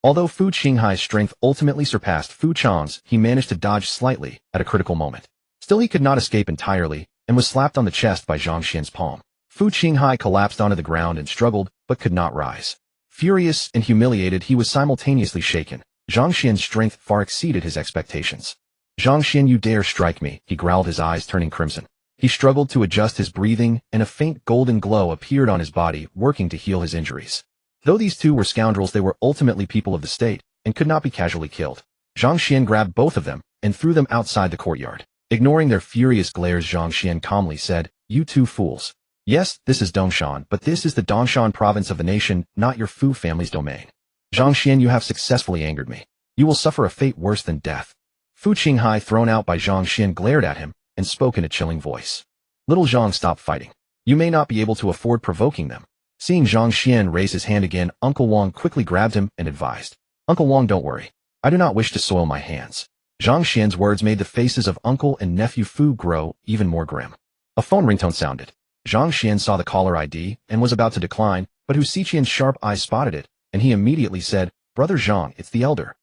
Although Fu Qinghai's strength ultimately surpassed Fu Chang's, he managed to dodge slightly at a critical moment. Still, he could not escape entirely, and was slapped on the chest by Zhang Xuan's palm. Fu Qinghai collapsed onto the ground and struggled, but could not rise. Furious and humiliated, he was simultaneously shaken. Zhang Xuan's strength far exceeded his expectations. Zhang Xuan, you dare strike me, he growled, his eyes turning crimson. He struggled to adjust his breathing, and a faint golden glow appeared on his body, working to heal his injuries. Though these two were scoundrels, they were ultimately people of the state, and could not be casually killed. Zhang Xuan grabbed both of them, and threw them outside the courtyard. Ignoring their furious glares, Zhang Xuan calmly said, You two fools. Yes, this is Dongshan, but this is the Dongshan province of the nation, not your Fu family's domain. Zhang Xuan, you have successfully angered me. You will suffer a fate worse than death. Fu Qinghai, thrown out by Zhang Xuan, glared at him, and spoke in a chilling voice. Little Zhang, stop fighting. You may not be able to afford provoking them. Seeing Zhang Xuan raise his hand again, Uncle Wang quickly grabbed him and advised. Uncle Wang, don't worry. I do not wish to soil my hands. Zhang Xuan's words made the faces of uncle and nephew Fu grow even more grim. A phone ringtone sounded. Zhang Xuan saw the caller ID and was about to decline, but Hu Xiqian's sharp eyes spotted it, and he immediately said, "Brother Zhang, it's the elder."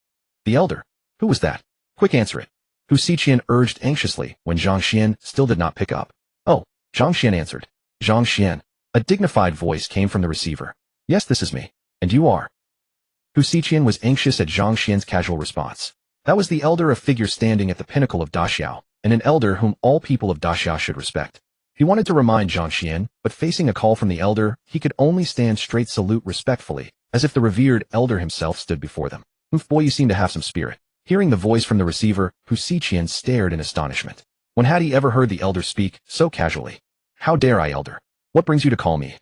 The elder? Who was that? Quick, answer it. Hu Xiqian urged anxiously when Zhang Xuan still did not pick up. Oh, Zhang Xuan answered. Zhang Xuan. A dignified voice came from the receiver. Yes, this is me. And you are? Hu Xiqian was anxious at Zhang Xuan's casual response. That was the elder, a figure standing at the pinnacle of Daxiao, and an elder whom all people of Daxiao should respect. He wanted to remind Zhang Xuan, but facing a call from the elder, he could only stand straight, salute respectfully, as if the revered elder himself stood before them. Boy, you seem to have some spirit. Hearing the voice from the receiver, Hu Xiqian stared in astonishment. When had he ever heard the elder speak so casually? How dare I, elder? What brings you to call me?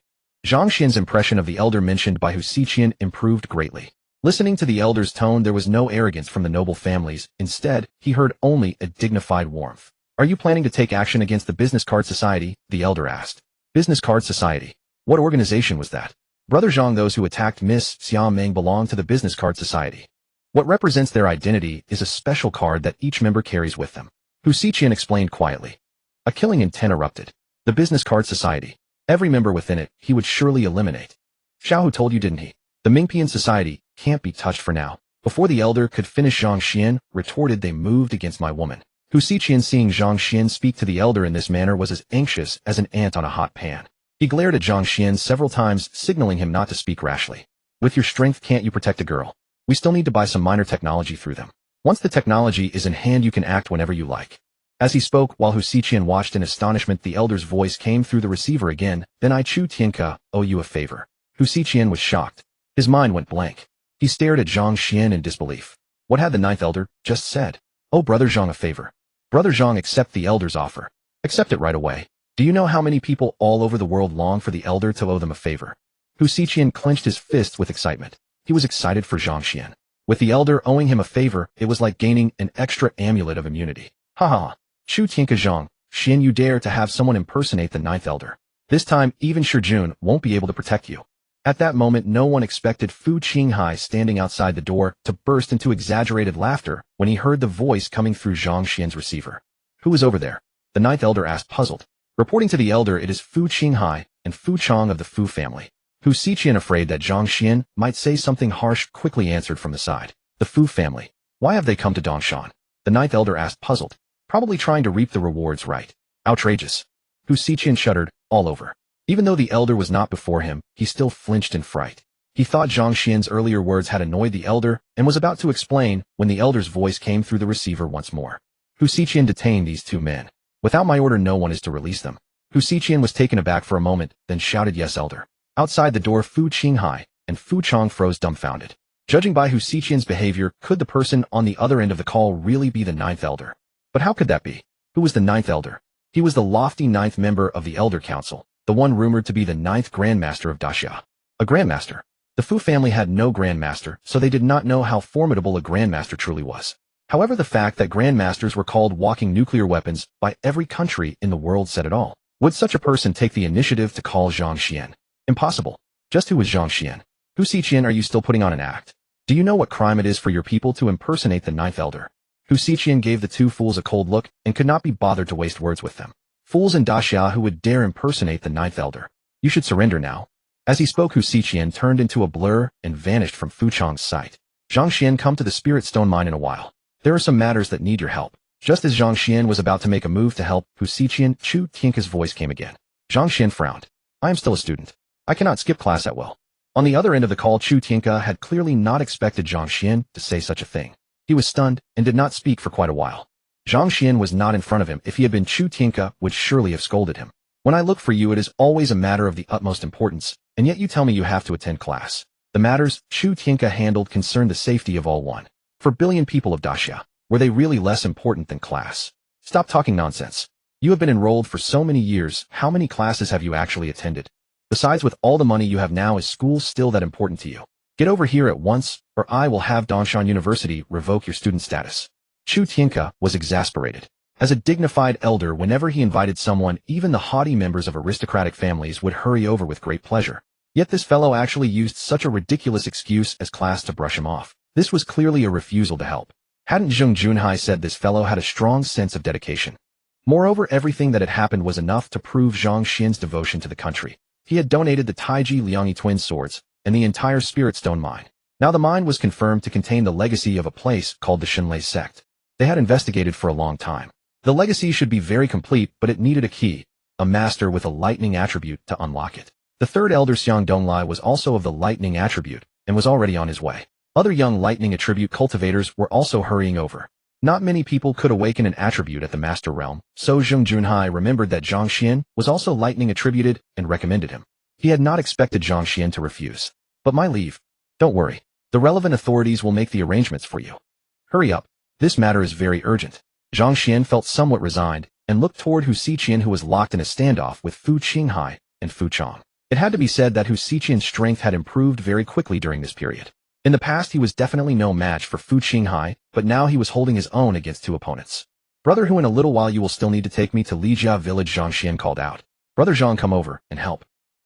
Zhang Xuan's impression of the elder mentioned by Hu Xiqian improved greatly. Listening to the elder's tone, there was no arrogance from the noble families. Instead, he heard only a dignified warmth. Are you planning to take action against the Business Card Society? The elder asked. Business Card Society? What organization was that? Brother Zhang, those who attacked Miss Xiao Meng belong to the Business Card Society. What represents their identity is a special card that each member carries with them. Hu Xiqian explained quietly. A killing intent erupted. The Business Card Society. Every member within it, he would surely eliminate. Xiao told you, didn't he? The Mingpian Society can't be touched for now. Before the elder could finish, Zhang Xuan retorted, they moved against my woman. Hu Xiqian, seeing Zhang Xuan speak to the elder in this manner, was as anxious as an ant on a hot pan. He glared at Zhang Xuan several times, signaling him not to speak rashly. With your strength, can't you protect a girl? We still need to buy some minor technology through them. Once the technology is in hand, you can act whenever you like. As he spoke, while Hu Xiqian watched in astonishment, the elder's voice came through the receiver again. Then I, Chu Tianke, owe you a favor. Hu Xiqian was shocked. His mind went blank. He stared at Zhang Xuan in disbelief. What had the ninth elder just said? Oh, Brother Zhang, a favor. Brother Zhang, accept the elder's offer. Accept it right away. Do you know how many people all over the world long for the elder to owe them a favor? Hu Xiqian clenched his fists with excitement. He was excited for Zhang Xuan. With the elder owing him a favor, it was like gaining an extra amulet of immunity. Ha ha. Chu Tianke Zhang, Xuan, you dare to have someone impersonate the ninth elder. This time, even Shijun won't be able to protect you. At that moment, no one expected Fu Qinghai, standing outside the door, to burst into exaggerated laughter when he heard the voice coming through Zhang Xuan's receiver. Who is over there? The ninth elder asked, puzzled. Reporting to the elder, it is Fu Qinghai and Fu Chong of the Fu family. Hu Xiqian, afraid that Zhang Xuan might say something harsh, quickly answered from the side. The Fu family. Why have they come to Dongshan? The ninth elder asked, puzzled. Probably trying to reap the rewards, right? Outrageous. Hu Xiqian shuddered all over. Even though the elder was not before him, he still flinched in fright. He thought Zhang Xuan's earlier words had annoyed the elder and was about to explain when the elder's voice came through the receiver once more. Hu Xiqian, detained these two men. Without my order, no one is to release them. Hu Xiqian was taken aback for a moment, then shouted, yes, elder. Outside the door, Fu Qinghai and Fu Chong froze dumbfounded. Judging by Hu Xiqian's behavior, could the person on the other end of the call really be the ninth elder? But how could that be? Who was the ninth elder? He was the lofty ninth member of the Elder Council, the one rumored to be the ninth Grandmaster of Daxia. A Grandmaster? The Fu family had no Grandmaster, so they did not know how formidable a Grandmaster truly was. However, the fact that Grandmasters were called walking nuclear weapons by every country in the world said it all. Would such a person take the initiative to call Zhang Xuan? Impossible. Just who was Zhang Xuan? Hu Xiqian, are you still putting on an act? Do you know what crime it is for your people to impersonate the ninth elder? Hu Xiqian gave the two fools a cold look and could not be bothered to waste words with them. Fools in Daxia who would dare impersonate the ninth elder. You should surrender now. As he spoke, Hu Xiqian turned into a blur and vanished from Fu Chong's sight. Zhang Xuan, come to the Spirit Stone Mine in a while. There are some matters that need your help. Just as Zhang Xuan was about to make a move to help, Hu Xiqian, Chu Tianke's voice came again. Zhang Xuan frowned. I am still a student. I cannot skip class at will. On the other end of the call, Chu Tianke had clearly not expected Zhang Xuan to say such a thing. He was stunned and did not speak for quite a while. Zhang Xuan was not in front of him. If he had been, Chu Tianke would surely have scolded him. When I look for you, it is always a matter of the utmost importance, and yet you tell me you have to attend class. The matters Chu Tianke handled concerned the safety of all 1 billion people of Daxia. Were they really less important than class? Stop talking nonsense. You have been enrolled for so many years. How many classes have you actually attended? Besides, with all the money you have now, is school still that important to you? Get over here at once, or I will have Dongshan University revoke your student status. Chu Tianke was exasperated. As a dignified elder, whenever he invited someone, even the haughty members of aristocratic families would hurry over with great pleasure. Yet this fellow actually used such a ridiculous excuse as class to brush him off. This was clearly a refusal to help. Hadn't Zhang Junhai said this fellow had a strong sense of dedication? Moreover, everything that had happened was enough to prove Zhang Xian's devotion to the country. He had donated the Taiji Liangyi twin swords and the entire Spirit Stone mine. Now the mine was confirmed to contain the legacy of a place called the Shenlei sect. They had investigated for a long time. The legacy should be very complete, but it needed a key, a master with a lightning attribute to unlock it. The third elder Xiang Donglai was also of the lightning attribute and was already on his way. Other young lightning attribute cultivators were also hurrying over. Not many people could awaken an attribute at the master realm, so Zhang Junhai remembered that Zhang Xian was also lightning attributed and recommended him. He had not expected Zhang Xian to refuse. But my leave. Don't worry. The relevant authorities will make the arrangements for you. Hurry up. This matter is very urgent. Zhang Xian felt somewhat resigned and looked toward Hu Xiqian, who was locked in a standoff with Fu Qinghai and Fu Chong. It had to be said that Hu Xiqian's strength had improved very quickly during this period. In the past, he was definitely no match for Fu Qinghai, but now he was holding his own against two opponents. Brother Hu, in a little while you will still need to take me to Lijia village, Zhang Xian called out. Brother Zhang, come over and help.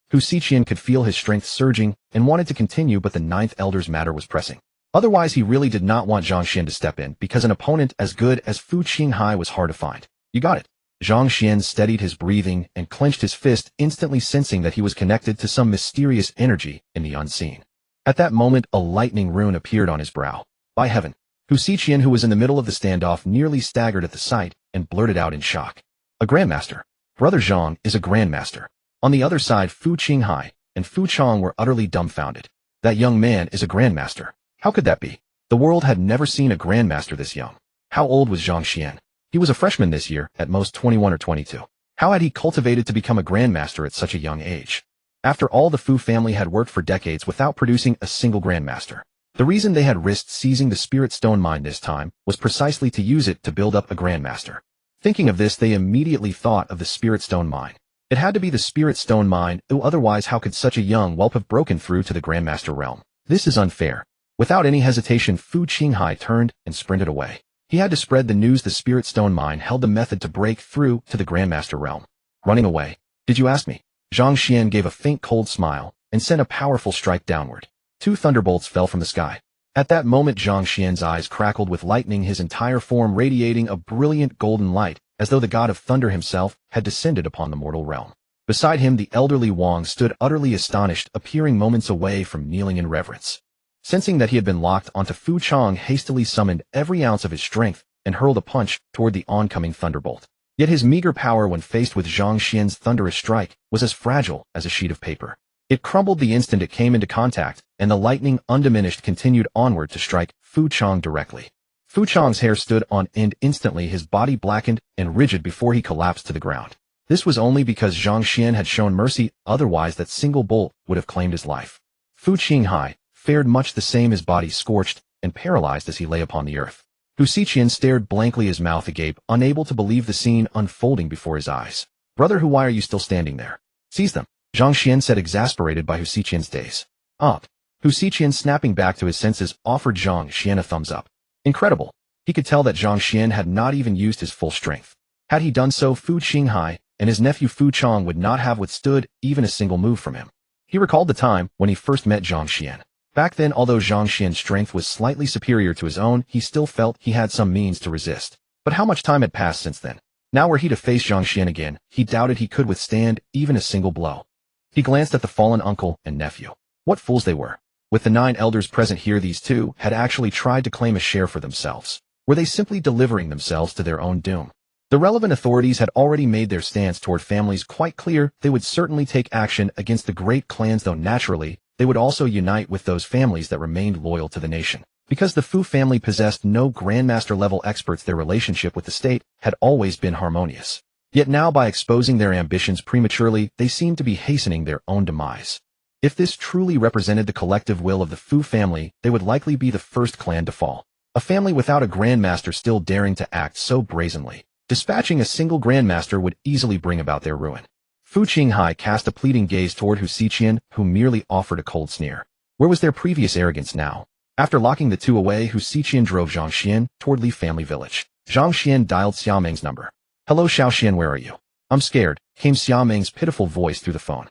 Hu Xiqian could feel his strength surging and wanted to continue, but the ninth elder's matter was pressing. Otherwise, he really did not want Zhang Xian to step in, because an opponent as good as Fu Qinghai was hard to find. You got it. Zhang Xian steadied his breathing and clenched his fist, instantly sensing that he was connected to some mysterious energy in the unseen. At that moment, a lightning rune appeared on his brow. By heaven! Hu Xiqian, who was in the middle of the standoff, nearly staggered at the sight and blurted out in shock. A grandmaster. Brother Zhang is a grandmaster. On the other side, Fu Qinghai and Fu Chong were utterly dumbfounded. That young man is a grandmaster. How could that be? The world had never seen a grandmaster this young. How old was Zhang Xian? He was a freshman this year, at most 21 or 22. How had he cultivated to become a grandmaster at such a young age? After all, the Fu family had worked for decades without producing a single grandmaster. The reason they had risked seizing the Spirit Stone mine this time was precisely to use it to build up a grandmaster. Thinking of this, they immediately thought of the Spirit Stone mine. It had to be the Spirit Stone mine, otherwise how could such a young whelp have broken through to the grandmaster realm? This is unfair. Without any hesitation, Fu Qinghai turned and sprinted away. He had to spread the news the Spirit Stone mine held the method to break through to the grandmaster realm. Running away. Did you ask me? Zhang Xian gave a faint cold smile and sent a powerful strike downward. Two thunderbolts fell from the sky. At that moment, Zhang Xian's eyes crackled with lightning, his entire form radiating a brilliant golden light, as though the god of thunder himself had descended upon the mortal realm. Beside him, the elderly Wang stood utterly astonished, appearing moments away from kneeling in reverence. Sensing that he had been locked onto, Fu Chong hastily summoned every ounce of his strength and hurled a punch toward the oncoming thunderbolt. Yet his meager power when faced with Zhang Xian's thunderous strike was as fragile as a sheet of paper. It crumbled the instant it came into contact, and the lightning, undiminished, continued onward to strike Fu Chong directly. Fu Chong's hair stood on end instantly, his body blackened and rigid before he collapsed to the ground. This was only because Zhang Xian had shown mercy, otherwise that single bolt would have claimed his life. Fu Qinghai fared much the same, his body scorched and paralyzed as he lay upon the earth. Hu Xiqian stared blankly, his mouth agape, unable to believe the scene unfolding before his eyes. Brother Hu, why are you still standing there? Seize them, Zhang Xian said, exasperated by Hu Xiqian's daze. Up. Hu Xiqian, snapping back to his senses, offered Zhang Xian a thumbs up. Incredible. He could tell that Zhang Xian had not even used his full strength. Had he done so, Fu Qinghai and his nephew Fu Chong would not have withstood even a single move from him. He recalled the time when he first met Zhang Xian. Back then, although Zhang Xian's strength was slightly superior to his own, he still felt he had some means to resist. But how much time had passed since then? Now were he to face Zhang Xian again, he doubted he could withstand even a single blow. He glanced at the fallen uncle and nephew. What fools they were. With the 9 elders present here, these two had actually tried to claim a share for themselves. Were they simply delivering themselves to their own doom? The relevant authorities had already made their stance toward families quite clear. They would certainly take action against the great clans, though naturally, they would also unite with those families that remained loyal to the nation. Because the Fu family possessed no grandmaster-level experts, their relationship with the state had always been harmonious. Yet now, by exposing their ambitions prematurely, they seemed to be hastening their own demise. If this truly represented the collective will of the Fu family, they would likely be the first clan to fall. A family without a grandmaster still daring to act so brazenly. Dispatching a single grandmaster would easily bring about their ruin. Fu Qinghai cast a pleading gaze toward Hu Xiqian, who merely offered a cold sneer. Where was their previous arrogance now? After locking the two away, Hu Xiqian drove Zhang Xian toward Li family village. Zhang Xian dialed Xiaomeng's number. Hello Xiao Xian, where are you? I'm scared, came Xiaomeng's pitiful voice through the phone.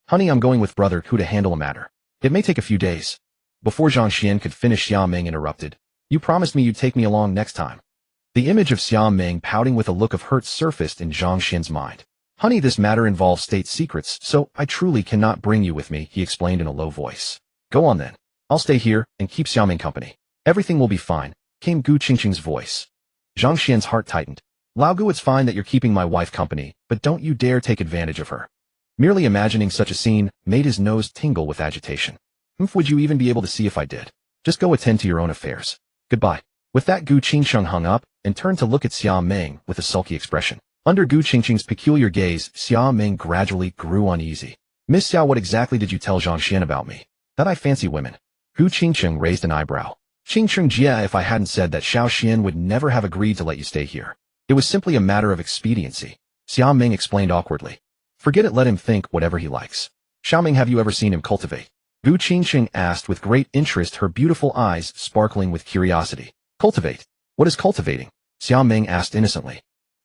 Honey, I'm going with brother Hu to handle a matter. It may take a few days. Before Zhang Xuan could finish, Xia Ming interrupted. You promised me you'd take me along next time. The image of Xia Ming pouting with a look of hurt surfaced in Zhang Xuan's mind. Honey, this matter involves state secrets, so I truly cannot bring you with me, he explained in a low voice. Go on then. I'll stay here and keep Xia Ming company. Everything will be fine, came Gu Qingqing's voice. Zhang Xuan's heart tightened. Lao Gu, it's fine that you're keeping my wife company, but don't you dare take advantage of her. Merely imagining such a scene made his nose tingle with agitation. Would you even be able to see if I did? Just go attend to your own affairs. Goodbye. With that, Gu Qingqing hung up and turned to look at Xia Ming with a sulky expression. Under Gu Qingqing's peculiar gaze, Xia Ming gradually grew uneasy. Miss Xiao, what exactly did you tell Zhang Xuan about me? That I fancy women. Gu Qingqing raised an eyebrow. Qingqing Jia, if I hadn't said that Xiao Xian would never have agreed to let you stay here. It was simply a matter of expediency. Xia Ming explained awkwardly. Forget it, let him think whatever he likes. Xiao Ming, have you ever seen him cultivate? Gu Qingqing asked with great interest, her beautiful eyes sparkling with curiosity. Cultivate? What is cultivating? Xia Ming asked innocently.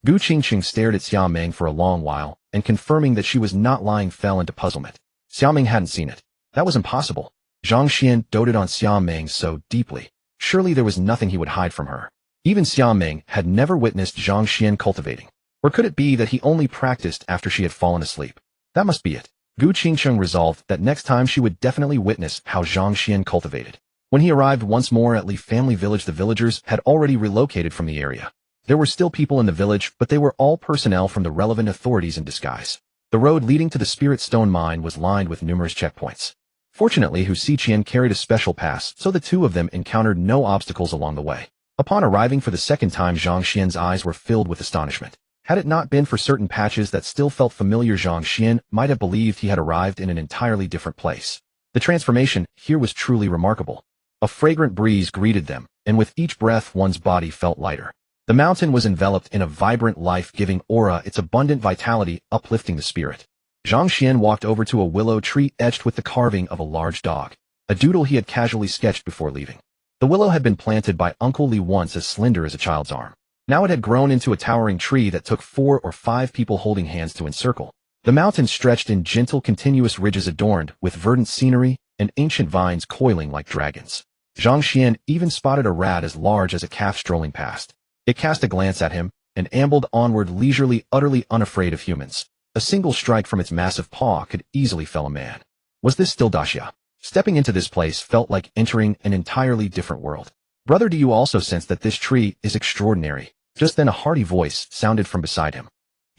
Gu Qingqing stared at Xia Ming for a long while, and confirming that she was not lying fell into puzzlement. Xia Ming hadn't seen it. That was impossible. Zhang Xuan doted on Xia Ming so deeply. Surely there was nothing he would hide from her. Even Xia Ming had never witnessed Zhang Xuan cultivating. Or could it be that he only practiced after she had fallen asleep? That must be it. Gu Qingqing resolved that next time she would definitely witness how Zhang Xuan cultivated. When he arrived once more at Li Family Village, the villagers had already relocated from the area. There were still people in the village, but they were all personnel from the relevant authorities in disguise. The road leading to the Spirit Stone Mine was lined with numerous checkpoints. Fortunately, Hu Xiqian carried a special pass, so the two of them encountered no obstacles along the way. Upon arriving for the second time, Zhang Xuan's eyes were filled with astonishment. Had it not been for certain patches that still felt familiar, Zhang Xuan might have believed he had arrived in an entirely different place. The transformation here was truly remarkable. A fragrant breeze greeted them, and with each breath one's body felt lighter. The mountain was enveloped in a vibrant, life-giving aura, its abundant vitality uplifting the spirit. Zhang Xuan walked over to a willow tree etched with the carving of a large dog, a doodle he had casually sketched before leaving. The willow had been planted by Uncle Li once as slender as a child's arm. Now it had grown into a towering tree that took 4 or 5 people holding hands to encircle. The mountain stretched in gentle, continuous ridges adorned with verdant scenery and ancient vines coiling like dragons. Zhang Xuan even spotted a rat as large as a calf strolling past. It cast a glance at him and ambled onward leisurely, utterly unafraid of humans. A single strike from its massive paw could easily fell a man. Was this still Daxia? Stepping into this place felt like entering an entirely different world. Brother, do you also sense that this tree is extraordinary? Just then a hearty voice sounded from beside him.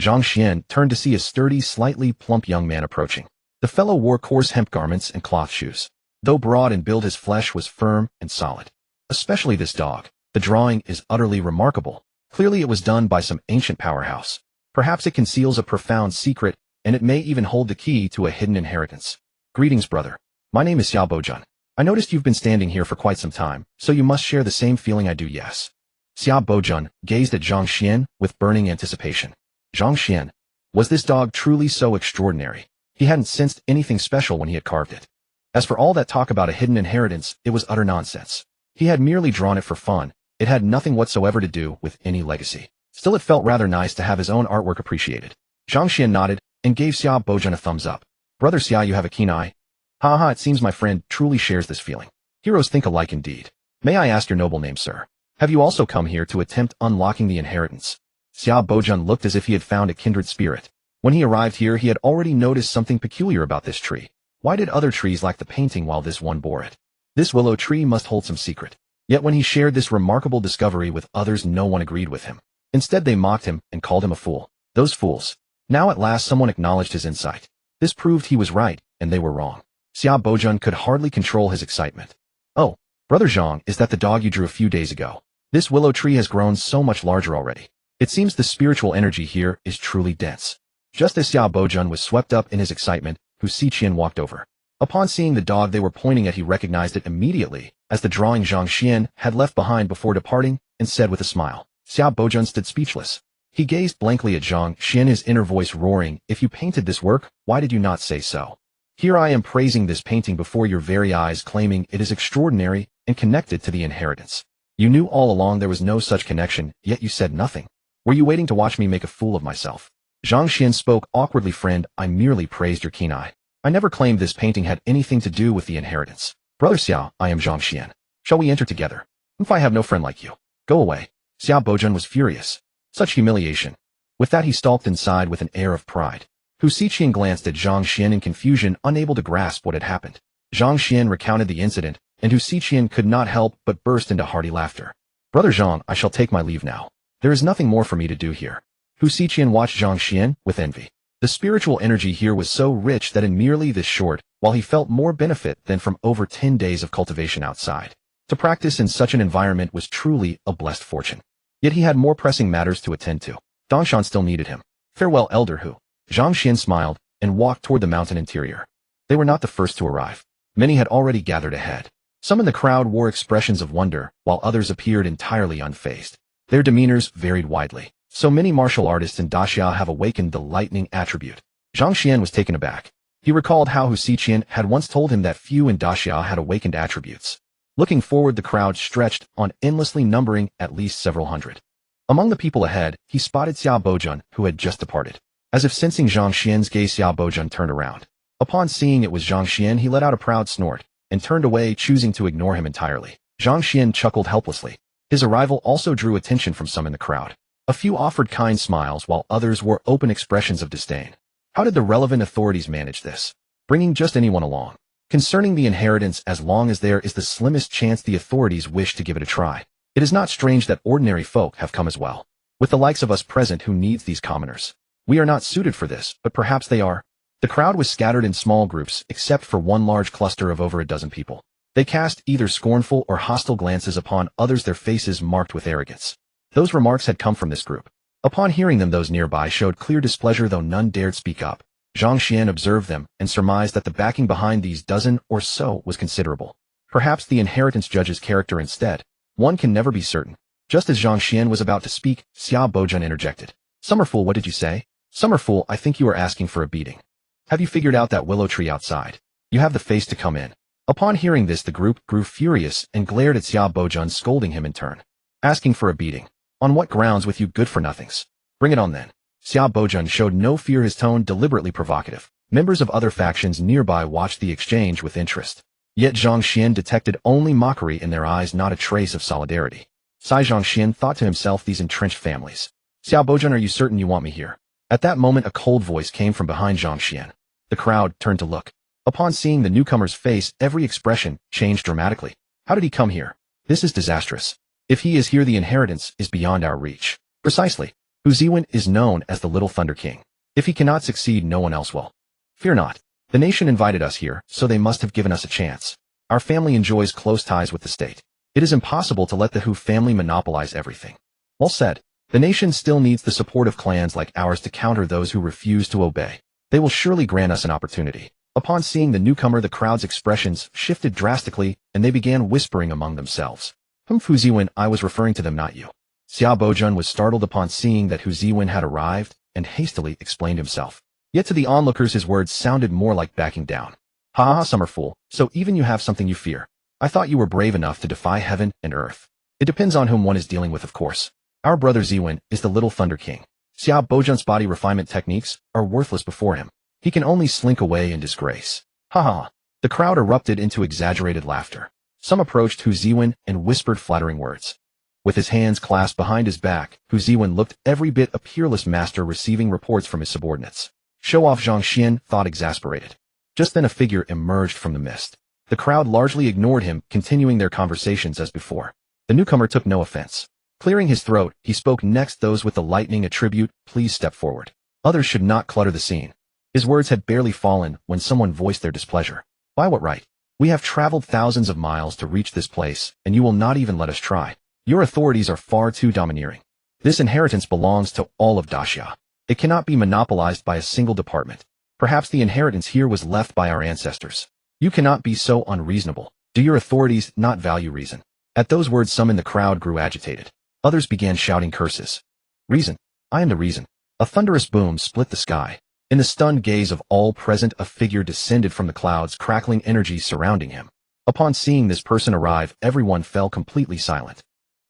Zhang Xuan turned to see a sturdy, slightly plump young man approaching. The fellow wore coarse hemp garments and cloth shoes. Though broad in build, his flesh was firm and solid. Especially this dog. The drawing is utterly remarkable. Clearly it was done by some ancient powerhouse. Perhaps it conceals a profound secret, and it may even hold the key to a hidden inheritance. Greetings, brother. My name is Xiao Bojun. I noticed you've been standing here for quite some time, so you must share the same feeling I do, yes. Xiao Bojun gazed at Zhang Xuan with burning anticipation. Zhang Xuan. Was this dog truly so extraordinary? He hadn't sensed anything special when he had carved it. As for all that talk about a hidden inheritance, it was utter nonsense. He had merely drawn it for fun. It had nothing whatsoever to do with any legacy. Still, it felt rather nice to have his own artwork appreciated. Zhang Xuan nodded and gave Xiao Bojun a thumbs up. Brother Xiao, you have a keen eye. Ha, it seems my friend truly shares this feeling. Heroes think alike indeed. May I ask your noble name, sir? Have you also come here to attempt unlocking the inheritance? Xiao Bojun looked as if he had found a kindred spirit. When he arrived here, he had already noticed something peculiar about this tree. Why did other trees lack the painting while this one bore it? This willow tree must hold some secret. Yet when he shared this remarkable discovery with others, no one agreed with him. Instead, they mocked him and called him a fool. Those fools. Now at last someone acknowledged his insight. This proved he was right, and they were wrong. Xiao Bojun could hardly control his excitement. Oh, Brother Zhang, is that the dog you drew a few days ago? This willow tree has grown so much larger already. It seems the spiritual energy here is truly dense. Just as Xiao Bojun was swept up in his excitement, Hu Xiqian walked over. Upon seeing the dog they were pointing at, he recognized it immediately, as the drawing Zhang Xuan had left behind before departing, and said with a smile. Xiao Bojun stood speechless. He gazed blankly at Zhang Xuan, his inner voice roaring, "If you painted this work, why did you not say so? Here I am praising this painting before your very eyes, claiming it is extraordinary and connected to the inheritance. You knew all along there was no such connection, yet you said nothing. Were you waiting to watch me make a fool of myself?" Zhang Xuan spoke awkwardly. "Friend, I merely praised your keen eye. I never claimed this painting had anything to do with the inheritance. Brother Xiao, I am Zhang Xuan. Shall we enter together? If I have no friend like you. Go away. Xiao Bojan was furious. Such humiliation. With that he stalked inside with an air of pride. Hu Xiqian glanced at Zhang Xuan in confusion, unable to grasp what had happened. Zhang Xuan recounted the incident, and Hu Xiqian could not help but burst into hearty laughter. Brother Zhang, I shall take my leave now. There is nothing more for me to do here. Hu Xiqian watched Zhang Xuan with envy. The spiritual energy here was so rich that in merely this short, while he felt more benefit than from over 10 days of cultivation outside. To practice in such an environment was truly a blessed fortune. Yet he had more pressing matters to attend to. Dongshan still needed him. Farewell, Elder Hu. Zhang Xuan smiled and walked toward the mountain interior. They were not the first to arrive. Many had already gathered ahead. Some in the crowd wore expressions of wonder, while others appeared entirely unfazed. Their demeanors varied widely. So many martial artists in Daxia have awakened the lightning attribute. Zhang Xuan was taken aback. He recalled how Hu Xiqian had once told him that few in Daxia had awakened attributes. Looking forward, the crowd stretched on, endlessly numbering at least several hundred. Among the people ahead, he spotted Xiao Bojan, who had just departed. As if sensing Zhang Xuan's gaze, Xiao Bojan turned around. Upon seeing it was Zhang Xuan, he let out a proud snort and turned away, choosing to ignore him entirely. Zhang Xuan chuckled helplessly. His arrival also drew attention from some in the crowd. A few offered kind smiles while others wore open expressions of disdain. How did the relevant authorities manage this? Bringing just anyone along. Concerning the inheritance, as long as there is the slimmest chance the authorities wish to give it a try. It is not strange that ordinary folk have come as well. With the likes of us present, who needs these commoners? We are not suited for this, but perhaps they are. The crowd was scattered in small groups, except for one large cluster of over a dozen people. They cast either scornful or hostile glances upon others, their faces marked with arrogance. Those remarks had come from this group. Upon hearing them, those nearby showed clear displeasure, though none dared speak up. Zhang Xuan observed them and surmised that the backing behind these dozen or so was considerable. Perhaps the inheritance judges character instead. One can never be certain. Just as Zhang Xuan was about to speak, Xiao Bojan interjected. Summerfool, what did you say? Summerfool, I think you are asking for a beating. Have you figured out that willow tree outside? You have the face to come in. Upon hearing this, the group grew furious and glared at Xiao Bojan, scolding him in turn. Asking for a beating. On what grounds, with you good-for-nothings? Bring it on then. Xiao Bojan showed no fear, his tone deliberately provocative. Members of other factions nearby watched the exchange with interest. Yet Zhang Xuan detected only mockery in their eyes, not a trace of solidarity. Zhang Xuan thought to himself, these entrenched families. Xiao Bojan, are you certain you want me here? At that moment, a cold voice came from behind Zhang Xuan. The crowd turned to look. Upon seeing the newcomer's face, every expression changed dramatically. How did he come here? This is disastrous. If he is here, the inheritance is beyond our reach. Precisely. Hu Xiqian is known as the Little Thunder King. If he cannot succeed, no one else will. Fear not. The nation invited us here, so they must have given us a chance. Our family enjoys close ties with the state. It is impossible to let the Hu family monopolize everything. Well said. The nation still needs the support of clans like ours to counter those who refuse to obey. They will surely grant us an opportunity. Upon seeing the newcomer, the crowd's expressions shifted drastically, and they began whispering among themselves. Hu Xiqian, I was referring to them, not you. Xiao Bojan was startled upon seeing that Hu Xiqian had arrived, and hastily explained himself. Yet to the onlookers his words sounded more like backing down. Ha ha, Summerfool, so even you have something you fear. I thought you were brave enough to defy heaven and earth. It depends on whom one is dealing with, of course. Our brother Xiqian is the Little Thunder King. Xiao Bojan's body refinement techniques are worthless before him. He can only slink away in disgrace. Ha ha. The crowd erupted into exaggerated laughter. Some approached Hu Xiqian and whispered flattering words. With his hands clasped behind his back, Hu Xiqian looked every bit a peerless master receiving reports from his subordinates. Show-off, Zhang Xuan thought, exasperated. Just then a figure emerged from the mist. The crowd largely ignored him, continuing their conversations as before. The newcomer took no offense. Clearing his throat, he spoke next. Those with the lightning attribute, please step forward. Others should not clutter the scene. His words had barely fallen when someone voiced their displeasure. By what right? We have traveled thousands of miles to reach this place, and you will not even let us try. Your authorities are far too domineering. This inheritance belongs to all of Daxia. It cannot be monopolized by a single department. Perhaps the inheritance here was left by our ancestors. You cannot be so unreasonable. Do your authorities not value reason? At those words, some in the crowd grew agitated. Others began shouting curses. Reason. I am the reason. A thunderous boom split the sky. In the stunned gaze of all present, a figure descended from the clouds, crackling energy surrounding him. Upon seeing this person arrive, everyone fell completely silent.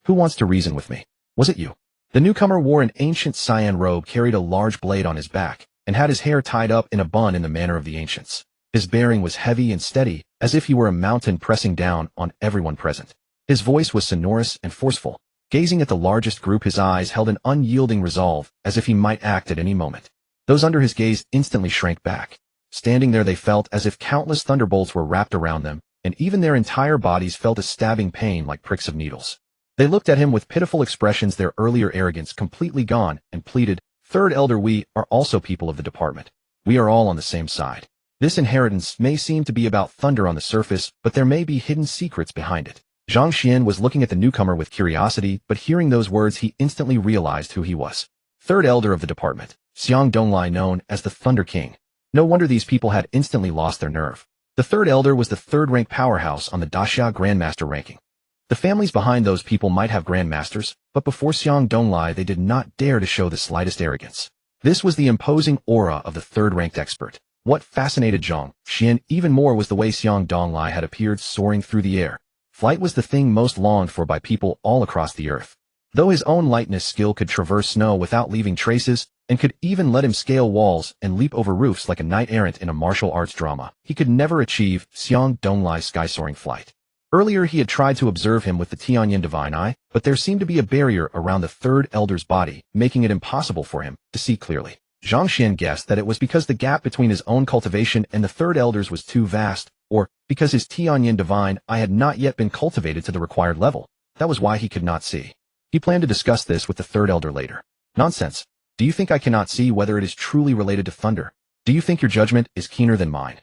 Who wants to reason with me? Was it you? The newcomer wore an ancient cyan robe, carried a large blade on his back, and had his hair tied up in a bun in the manner of the ancients. His bearing was heavy and steady, as if he were a mountain pressing down on everyone present. His voice was sonorous and forceful. Gazing at the largest group, his eyes held an unyielding resolve, as if he might act at any moment. Those under his gaze instantly shrank back. Standing there, they felt as if countless thunderbolts were wrapped around them, and even their entire bodies felt a stabbing pain like pricks of needles. They looked at him with pitiful expressions, their earlier arrogance completely gone, and pleaded, "Third Elder, we are also people of the department. We are all on the same side. This inheritance may seem to be about thunder on the surface, but there may be hidden secrets behind it." Zhang Xuan was looking at the newcomer with curiosity, but hearing those words he instantly realized who he was. Third Elder of the department, Xiang Donglai, known as the Thunder King. No wonder these people had instantly lost their nerve. The Third Elder was the third-rank powerhouse on the Daxia Grandmaster ranking. The families behind those people might have grandmasters, but before Xiang Donglai they did not dare to show the slightest arrogance. This was the imposing aura of the third-ranked expert. What fascinated Zhang Xuan even more was the way Xiang Donglai had appeared soaring through the air. Flight was the thing most longed for by people all across the earth. Though his own lightness skill could traverse snow without leaving traces, and could even let him scale walls and leap over roofs like a knight-errant in a martial arts drama, he could never achieve Xiang Donglai's sky-soaring flight. Earlier he had tried to observe him with the Tianyin Divine Eye, but there seemed to be a barrier around the Third Elder's body, making it impossible for him to see clearly. Zhang Xuan guessed that it was because the gap between his own cultivation and the Third Elder's was too vast, or because his Tianyin Divine Eye had not yet been cultivated to the required level. That was why he could not see. He planned to discuss this with the Third Elder later. "Nonsense. Do you think I cannot see whether it is truly related to thunder? Do you think your judgment is keener than mine?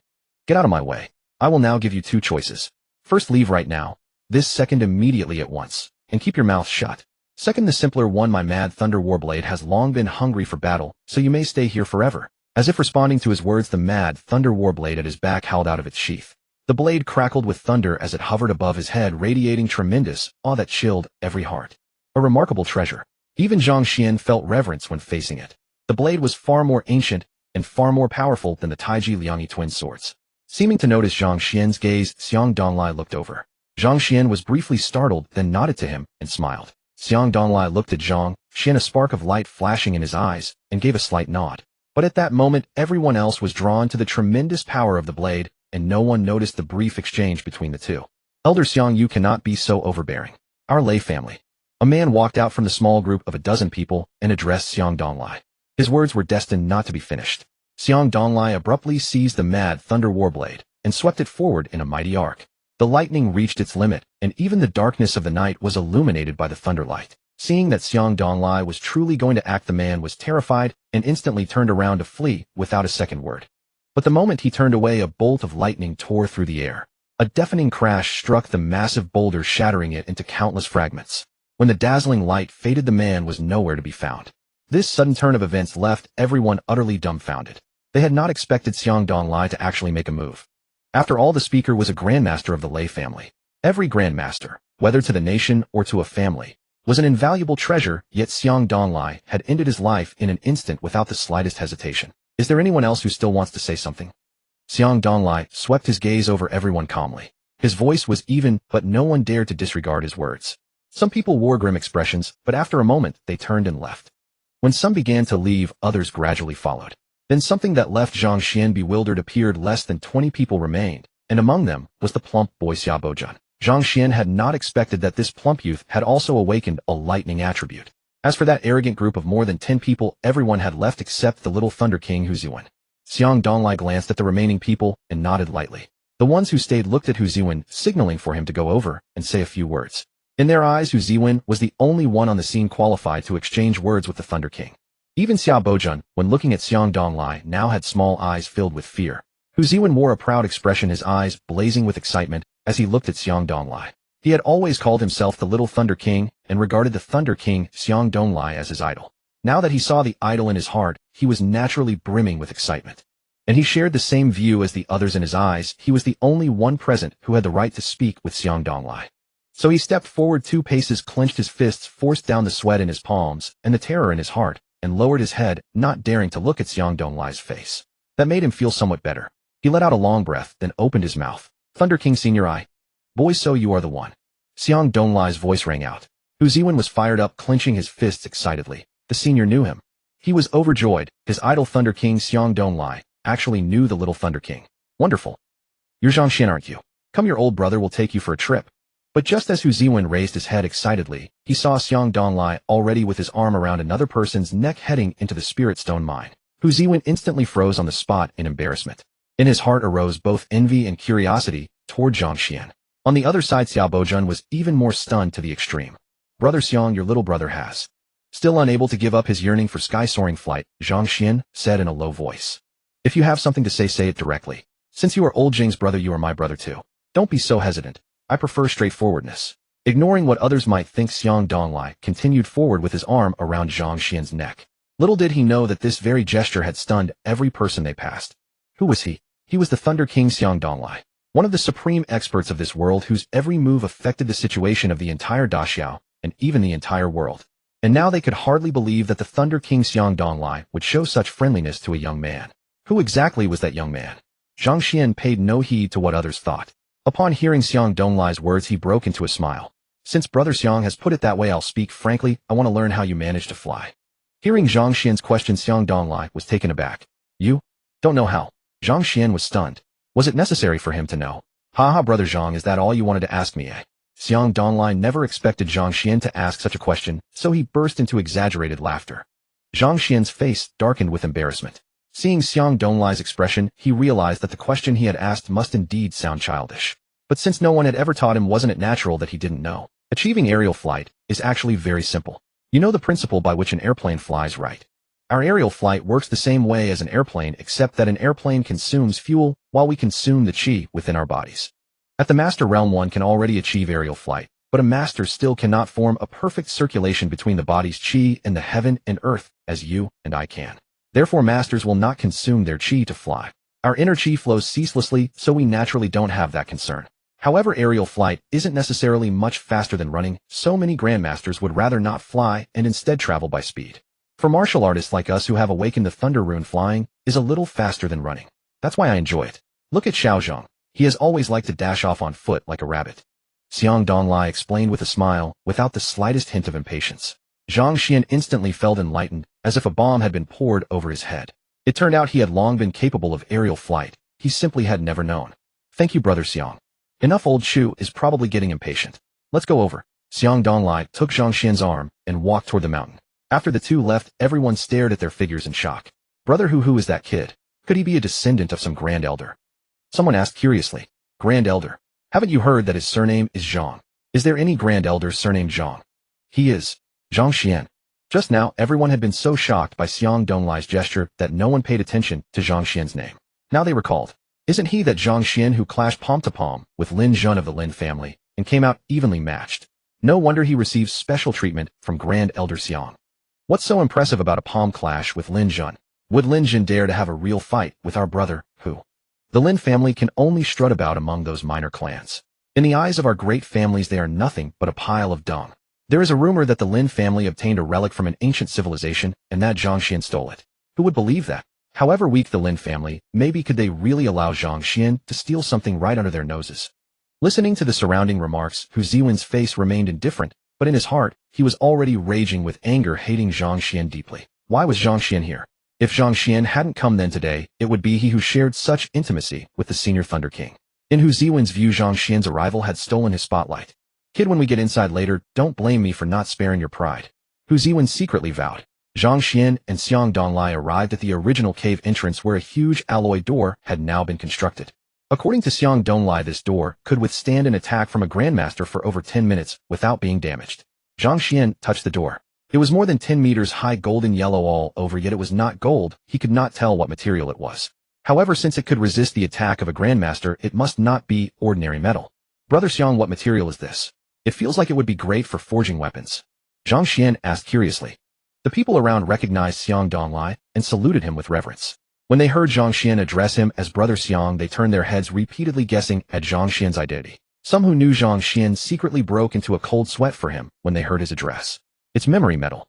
Get out of my way. I will now give you two choices. First, leave right now. This second, immediately at once. And keep your mouth shut. Second, the simpler one, my mad Thunder Warblade has long been hungry for battle, so you may stay here forever." As if responding to his words, the mad Thunder Warblade at his back held out of its sheath. The blade crackled with thunder as it hovered above his head, radiating tremendous awe that chilled every heart. A remarkable treasure. Even Zhang Xuan felt reverence when facing it. The blade was far more ancient and far more powerful than the Taiji Liangyi twin swords. Seeming to notice Zhang Xuan's gaze, Xiang Donglai looked over. Zhang Xuan was briefly startled, then nodded to him and smiled. Xiang Donglai looked at Zhang Xuan, a spark of light flashing in his eyes, and gave a slight nod. But at that moment, everyone else was drawn to the tremendous power of the blade, and no one noticed the brief exchange between the two. "Elder Xiang, you cannot be so overbearing. Our lay family." A man walked out from the small group of a dozen people and addressed Xiang Donglai. His words were destined not to be finished. Xiang Donglai abruptly seized the mad Thunder Warblade and swept it forward in a mighty arc. The lightning reached its limit, and even the darkness of the night was illuminated by the thunderlight. Seeing that Xiang Donglai was truly going to act, the man was terrified and instantly turned around to flee without a second word. But the moment he turned away, a bolt of lightning tore through the air. A deafening crash struck the massive boulder, shattering it into countless fragments. When the dazzling light faded, the man was nowhere to be found. This sudden turn of events left everyone utterly dumbfounded. They had not expected Xiang Donglai to actually make a move. After all, the speaker was a grandmaster of the Lei family. Every grandmaster, whether to the nation or to a family, was an invaluable treasure, yet Xiang Donglai had ended his life in an instant without the slightest hesitation. Is there anyone else who still wants to say something? Xiang Donglai swept his gaze over everyone calmly. His voice was even, but no one dared to disregard his words. Some people wore grim expressions, but after a moment they turned and left. When some began to leave, others gradually followed. Then something that left Zhang Xuan bewildered appeared. Less than 20 people remained, and among them was the plump boy Xiaobozhan. Zhang Xuan had not expected that this plump youth had also awakened a lightning attribute. As for that arrogant group of more than 10 people, everyone had left except the little Thunder King Hu Ziwen. Xiang Donglai glanced at the remaining people and nodded lightly. The ones who stayed looked at Hu Ziwen, signaling for him to go over and say a few words. In their eyes, Hu Ziwen was the only one on the scene qualified to exchange words with the Thunder King. Even Xiaobozhan, when looking at Xiang Donglai, now had small eyes filled with fear. Hu Ziwen wore a proud expression, his eyes blazing with excitement as he looked at Xiang Donglai. He had always called himself the Little Thunder King and regarded the Thunder King Xiang Donglai as his idol. Now that he saw the idol in his heart, he was naturally brimming with excitement. And he shared the same view as the others. In his eyes, he was the only one present who had the right to speak with Xiang Donglai. So he stepped forward 2 paces, clenched his fists, forced down the sweat in his palms and the terror in his heart, and lowered his head, not daring to look at Xiang Donglai's face. That made him feel somewhat better. He let out a long breath, then opened his mouth. "Thunder King Senior, boy, so you are the one." Xiang Donglai's voice rang out. Hu Ziwen was fired up, clenching his fists excitedly. The senior knew him. He was overjoyed. His idol Thunder King Xiang Donglai actually knew the little Thunder King. Wonderful. You're Zhang Xuan, aren't you? Come, your old brother will take you for a trip. But just as Hu Ziwen raised his head excitedly, he saw Xiang Donglai already with his arm around another person's neck heading into the spirit stone mine. Hu Ziwen instantly froze on the spot in embarrassment. In his heart arose both envy and curiosity toward Zhang Xuan. On the other side, Xiao Bojun was even more stunned to the extreme. Brother Xiang, your little brother has. Still unable to give up his yearning for sky-soaring flight, Zhang Xuan said in a low voice. If you have something to say it directly. Since you are old Jing's brother, you are my brother too. Don't be so hesitant. I prefer straightforwardness. Ignoring what others might think, Xiang Donglai continued forward with his arm around Zhang Xuan's neck. Little did he know that this very gesture had stunned every person they passed. Who was he? He was the Thunder King Xiang Donglai, one of the supreme experts of this world whose every move affected the situation of the entire Daxiao and even the entire world. And now they could hardly believe that the Thunder King Xiang Donglai would show such friendliness to a young man. Who exactly was that young man? Zhang Xuan paid no heed to what others thought. Upon hearing Xiang Donglai's words, he broke into a smile. Since Brother Xiang has put it that way, I'll speak frankly. I want to learn how you managed to fly. Hearing Zhang Xuan's question, Xiang Donglai was taken aback. You? Don't know how? Zhang Xuan was stunned. Was it necessary for him to know? Haha, Brother Zhang, is that all you wanted to ask me, eh? Xiang Donglai never expected Zhang Xuan to ask such a question, so he burst into exaggerated laughter. Zhang Xuan's face darkened with embarrassment. Seeing Xiang Donglai's expression, he realized that the question he had asked must indeed sound childish. But since no one had ever taught him, wasn't it natural that he didn't know? Achieving aerial flight is actually very simple. You know the principle by which an airplane flies, right? Our aerial flight works the same way as an airplane, except that an airplane consumes fuel while we consume the chi within our bodies. At the master realm, one can already achieve aerial flight, but a master still cannot form a perfect circulation between the body's chi and the heaven and earth as you and I can. Therefore, masters will not consume their chi to fly. Our inner chi flows ceaselessly, so we naturally don't have that concern. However, aerial flight isn't necessarily much faster than running, so many grandmasters would rather not fly and instead travel by speed. For martial artists like us who have awakened the thunder rune, flying is a little faster than running. That's why I enjoy it. Look at Xiao Zhang. He has always liked to dash off on foot like a rabbit. Xiang Donglai explained with a smile, without the slightest hint of impatience. Zhang Xuan instantly felt enlightened, as if a bomb had been poured over his head. It turned out he had long been capable of aerial flight. He simply had never known. Thank you, Brother Xiang. Enough, old Chu is probably getting impatient. Let's go over. Xiang Donglai took Zhang Xuan's arm and walked toward the mountain. After the two left, everyone stared at their figures in shock. Brother, who is that kid? Could he be a descendant of some grand elder? Someone asked curiously. Grand elder? Haven't you heard that his surname is Zhang? Is there any grand elder surnamed Zhang? He is. Zhang Xuan. Just now, everyone had been so shocked by Xiang Donglai's gesture that no one paid attention to Zhang Xuan's name. Now they recalled. Isn't he that Zhang Xuan who clashed palm to palm with Lin Zhun of the Lin family and came out evenly matched? No wonder he received special treatment from Grand Elder Xiang. What's so impressive about a palm clash with Lin Zhun? Would Lin Zhun dare to have a real fight with our brother, who? The Lin family can only strut about among those minor clans. In the eyes of our great families, they are nothing but a pile of dung. There is a rumor that the Lin family obtained a relic from an ancient civilization and that Zhang Xuan stole it. Who would believe that? However weak the Lin family, maybe could they really allow Zhang Xuan to steal something right under their noses? Listening to the surrounding remarks, Hu Ziwen's face remained indifferent, but in his heart, he was already raging with anger, hating Zhang Xuan deeply. Why was Zhang Xuan here? If Zhang Xuan hadn't come then today, it would be he who shared such intimacy with the senior Thunder King. In Hu Ziwen's view, Zhang Xuan's arrival had stolen his spotlight. Kid, when we get inside later, don't blame me for not sparing your pride. Hu Ziwen secretly vowed. Zhang Xuan and Xiang Donglai arrived at the original cave entrance where a huge alloy door had now been constructed. According to Xiang Donglai, this door could withstand an attack from a grandmaster for over 10 minutes without being damaged. Zhang Xuan touched the door. It was more than 10 meters high, golden yellow all over, yet it was not gold. He could not tell what material it was. However, since it could resist the attack of a grandmaster, it must not be ordinary metal. Brother Xiang, what material is this? It feels like it would be great for forging weapons. Zhang Xuan asked curiously. The people around recognized Xiang Donglai and saluted him with reverence. When they heard Zhang Xuan address him as Brother Xiang, they turned their heads, repeatedly guessing at Zhang Xuan's identity. Some who knew Zhang Xuan secretly broke into a cold sweat for him when they heard his address. It's memory metal.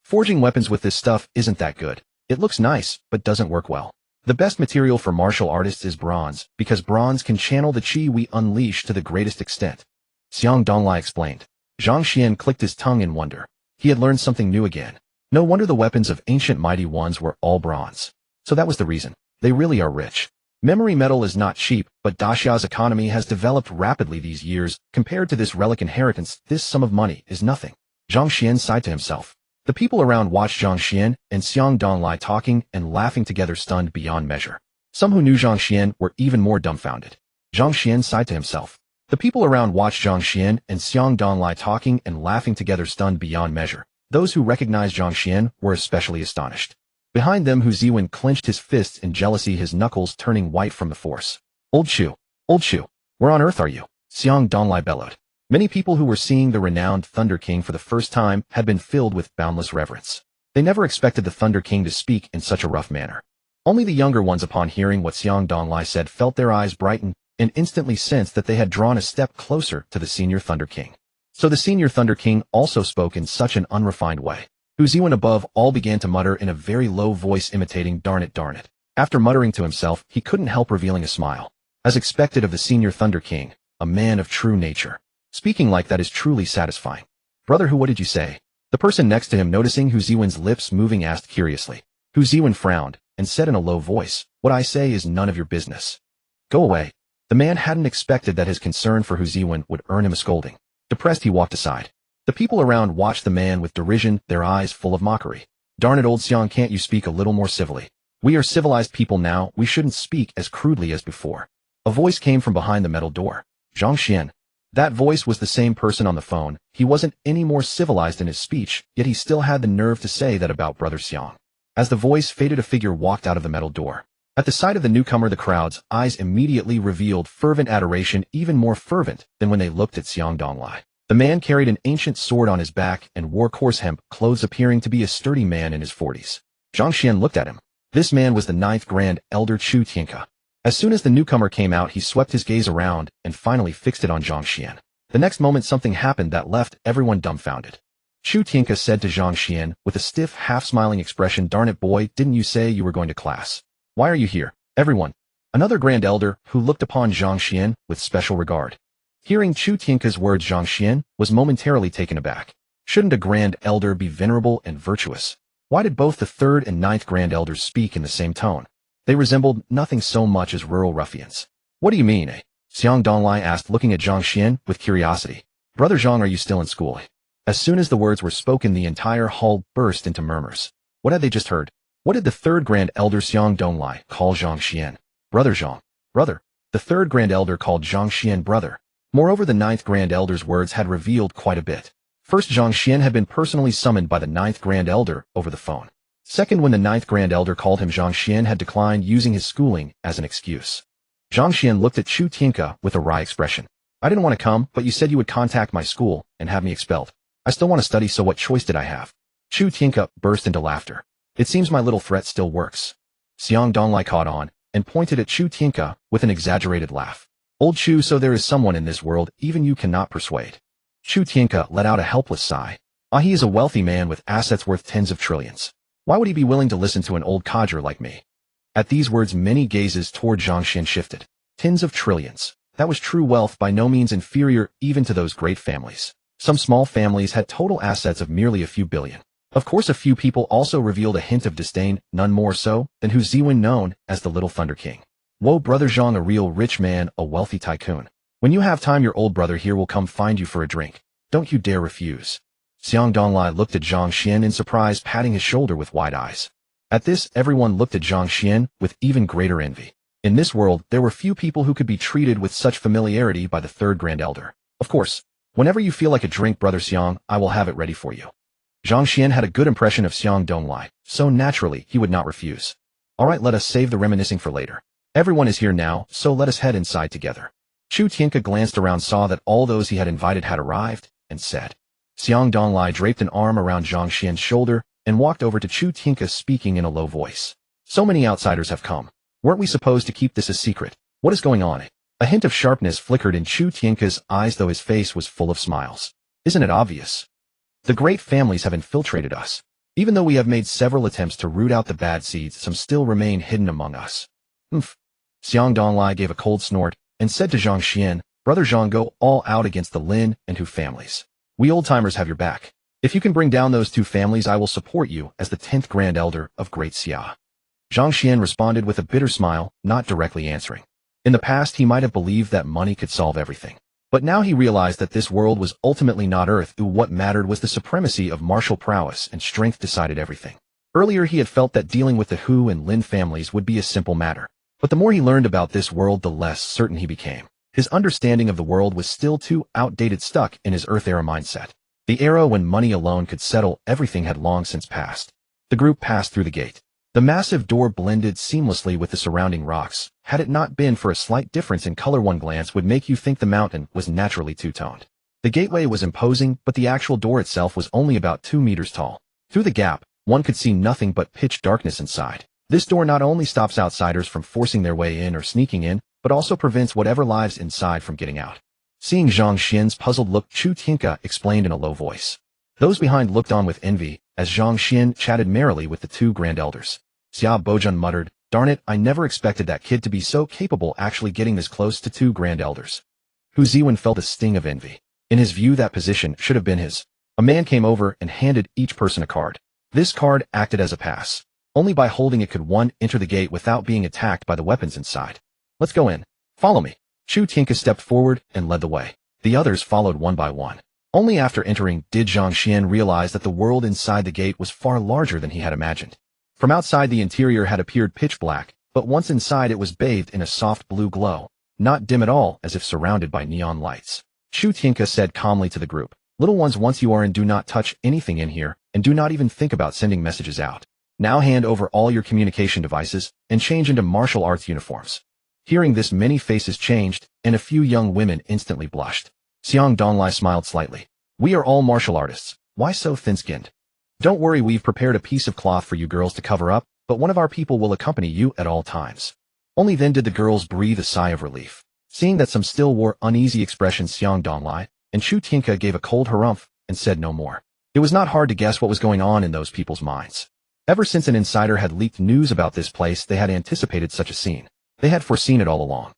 Forging weapons with this stuff isn't that good. It looks nice, but doesn't work well. The best material for martial artists is bronze, because bronze can channel the chi we unleash to the greatest extent. Xiang Donglai explained. Zhang Xuan clicked his tongue in wonder. He had learned something new again. No wonder the weapons of ancient mighty ones were all bronze. So that was the reason. They really are rich. Memory metal is not cheap, but Daxia's economy has developed rapidly these years. Compared to this relic inheritance, this sum of money is nothing. Zhang Xuan sighed to himself. The people around watched Zhang Xuan and Xiang Donglai talking and laughing together, stunned beyond measure. Some who knew Zhang Xuan were even more dumbfounded. Zhang Xuan sighed to himself. The people around watched Zhang Xuan and Xiang Donglai talking and laughing together, stunned beyond measure. Those who recognized Zhang Xuan were especially astonished. Behind them, Hu Ziwen clenched his fists in jealousy, his knuckles turning white from the force. Old Chu, where on earth are you? Xiang Donglai bellowed. Many people who were seeing the renowned Thunder King for the first time had been filled with boundless reverence. They never expected the Thunder King to speak in such a rough manner. Only the younger ones, upon hearing what Xiang Donglai said, felt their eyes brighten and instantly sensed that they had drawn a step closer to the senior Thunder King. So the senior Thunder King also spoke in such an unrefined way. Hu Ziwen above all began to mutter in a very low voice, imitating darn it. After muttering to himself, he couldn't help revealing a smile. As expected of the senior Thunder King, a man of true nature. Speaking like that is truly satisfying. Brother Hu, what did you say? The person next to him, noticing Hu Ziwen's lips moving, asked curiously. Hu Ziwen frowned and said in a low voice, what I say is none of your business. Go away. The man hadn't expected that his concern for Hu Ziwen would earn him a scolding. Depressed, he walked aside. The people around watched the man with derision, their eyes full of mockery. Darn it, old Xiang, can't you speak a little more civilly? We are civilized people now, we shouldn't speak as crudely as before. A voice came from behind the metal door. Zhang Xuan. That voice was the same person on the phone. He wasn't any more civilized in his speech, yet he still had the nerve to say that about Brother Xiang. As the voice faded, a figure walked out of the metal door. At the sight of the newcomer, the crowd's eyes immediately revealed fervent adoration, even more fervent than when they looked at Xiang Donglai. The man carried an ancient sword on his back and wore coarse hemp clothes, appearing to be a sturdy man in his 40s. Zhang Xuan looked at him. This man was the 9th Grand Elder Chu Tianke. As soon as the newcomer came out, he swept his gaze around and finally fixed it on Zhang Xuan. The next moment, something happened that left everyone dumbfounded. Chu Tianke said to Zhang Xuan with a stiff, half-smiling expression, darn it, boy, didn't you say you were going to class? Why are you here? Everyone. Another Grand Elder, who looked upon Zhang Xuan with special regard. Hearing Chu Tianke's words, Zhang Xuan was momentarily taken aback. Shouldn't a Grand Elder be venerable and virtuous? Why did both the 3rd and 9th Grand Elders speak in the same tone? They resembled nothing so much as rural ruffians. What do you mean, eh? Xiang Donglai asked, looking at Zhang Xuan with curiosity. Brother Zhang, are you still in school? As soon as the words were spoken, the entire hall burst into murmurs. What had they just heard? What did the 3rd Grand Elder Xiang Donglai call Zhang Xuan? Brother Zhang. Brother. The 3rd Grand Elder called Zhang Xuan brother. Moreover, the 9th Grand Elder's words had revealed quite a bit. First, Zhang Xuan had been personally summoned by the 9th Grand Elder over the phone. Second, when the 9th Grand Elder called him, Zhang Xuan had declined, using his schooling as an excuse. Zhang Xuan looked at Chu Tianke with a wry expression. I didn't want to come, but you said you would contact my school and have me expelled. I still want to study, so what choice did I have? Chu Tianke burst into laughter. It seems my little threat still works. Xiang Donglai caught on and pointed at Chu Tianke with an exaggerated laugh. Old Chu, so there is someone in this world even you cannot persuade. Chu Tianke let out a helpless sigh. He is a wealthy man with assets worth tens of trillions. Why would he be willing to listen to an old codger like me? At these words, many gazes toward Zhang Xuan shifted. Tens of trillions. That was true wealth, by no means inferior even to those great families. Some small families had total assets of merely a few billion. Of course, a few people also revealed a hint of disdain, none more so than Hu Ziwen, known as the Little Thunder King. Whoa, Brother Zhang, a real rich man, a wealthy tycoon. When you have time, your old brother here will come find you for a drink. Don't you dare refuse. Xiang Donglai looked at Zhang Xuan in surprise, patting his shoulder with wide eyes. At this, everyone looked at Zhang Xuan with even greater envy. In this world, there were few people who could be treated with such familiarity by the 3rd Grand Elder. Of course, whenever you feel like a drink, Brother Xiang, I will have it ready for you. Zhang Xuan had a good impression of Xiang Donglai, so naturally he would not refuse. All right, let us save the reminiscing for later. Everyone is here now, so let us head inside together. Chu Tianke glanced around, saw that all those he had invited had arrived, and said. Xiang Donglai draped an arm around Zhang Xuan's shoulder and walked over to Chu Tianke, speaking in a low voice. So many outsiders have come. Weren't we supposed to keep this a secret? What is going on? A hint of sharpness flickered in Chu Tianke's eyes, though his face was full of smiles. Isn't it obvious? The great families have infiltrated us. Even though we have made several attempts to root out the bad seeds, some still remain hidden among us. Xiang Donglai gave a cold snort and said to Zhang Xuan, Brother Zhang, go all out against the Lin and Hu families. We old-timers have your back. If you can bring down those two families, I will support you as the 10th Grand Elder of Great Xia. Zhang Xuan responded with a bitter smile, not directly answering. In the past, he might have believed that money could solve everything. But now he realized that this world was ultimately not Earth. What mattered was the supremacy of martial prowess, and strength decided everything. Earlier, he had felt that dealing with the Hu and Lin families would be a simple matter. But the more he learned about this world, the less certain he became. His understanding of the world was still too outdated, stuck in his Earth-era mindset. The era when money alone could settle everything had long since passed. The group passed through the gate. The massive door blended seamlessly with the surrounding rocks. Had it not been for a slight difference in color, one glance would make you think the mountain was naturally two-toned. The gateway was imposing, but the actual door itself was only about 2 meters tall. Through the gap, one could see nothing but pitch darkness inside. This door not only stops outsiders from forcing their way in or sneaking in, but also prevents whatever lives inside from getting out. Seeing Zhang Xuan's puzzled look, Chu Tianke explained in a low voice. Those behind looked on with envy, as Zhang Xuan chatted merrily with the 2 grand elders. Xia Bojun muttered, "Darn it, I never expected that kid to be so capable, actually getting this close to 2 grand elders." Hu Ziwen felt a sting of envy. In his view, that position should have been his. A man came over and handed each person a card. This card acted as a pass. Only by holding it could one enter the gate without being attacked by the weapons inside. "Let's go in. Follow me." Chu Tianke stepped forward and led the way. The others followed one by one. Only after entering did Zhang Xuan realize that the world inside the gate was far larger than he had imagined. From outside, the interior had appeared pitch black, but once inside it was bathed in a soft blue glow, not dim at all, as if surrounded by neon lights. Chu Tianke said calmly to the group, "Little ones, once you are in, do not touch anything in here, and do not even think about sending messages out. Now hand over all your communication devices and change into martial arts uniforms." Hearing this, many faces changed, and a few young women instantly blushed. Xiang Donglai smiled slightly. "We are all martial artists. Why so thin-skinned? Don't worry, we've prepared a piece of cloth for you girls to cover up, but one of our people will accompany you at all times." Only then did the girls breathe a sigh of relief. Seeing that some still wore uneasy expressions, Xiang Donglai and Chu Tianke gave a cold harumph and said no more. It was not hard to guess what was going on in those people's minds. Ever since an insider had leaked news about this place, they had anticipated such a scene. They had foreseen it all along.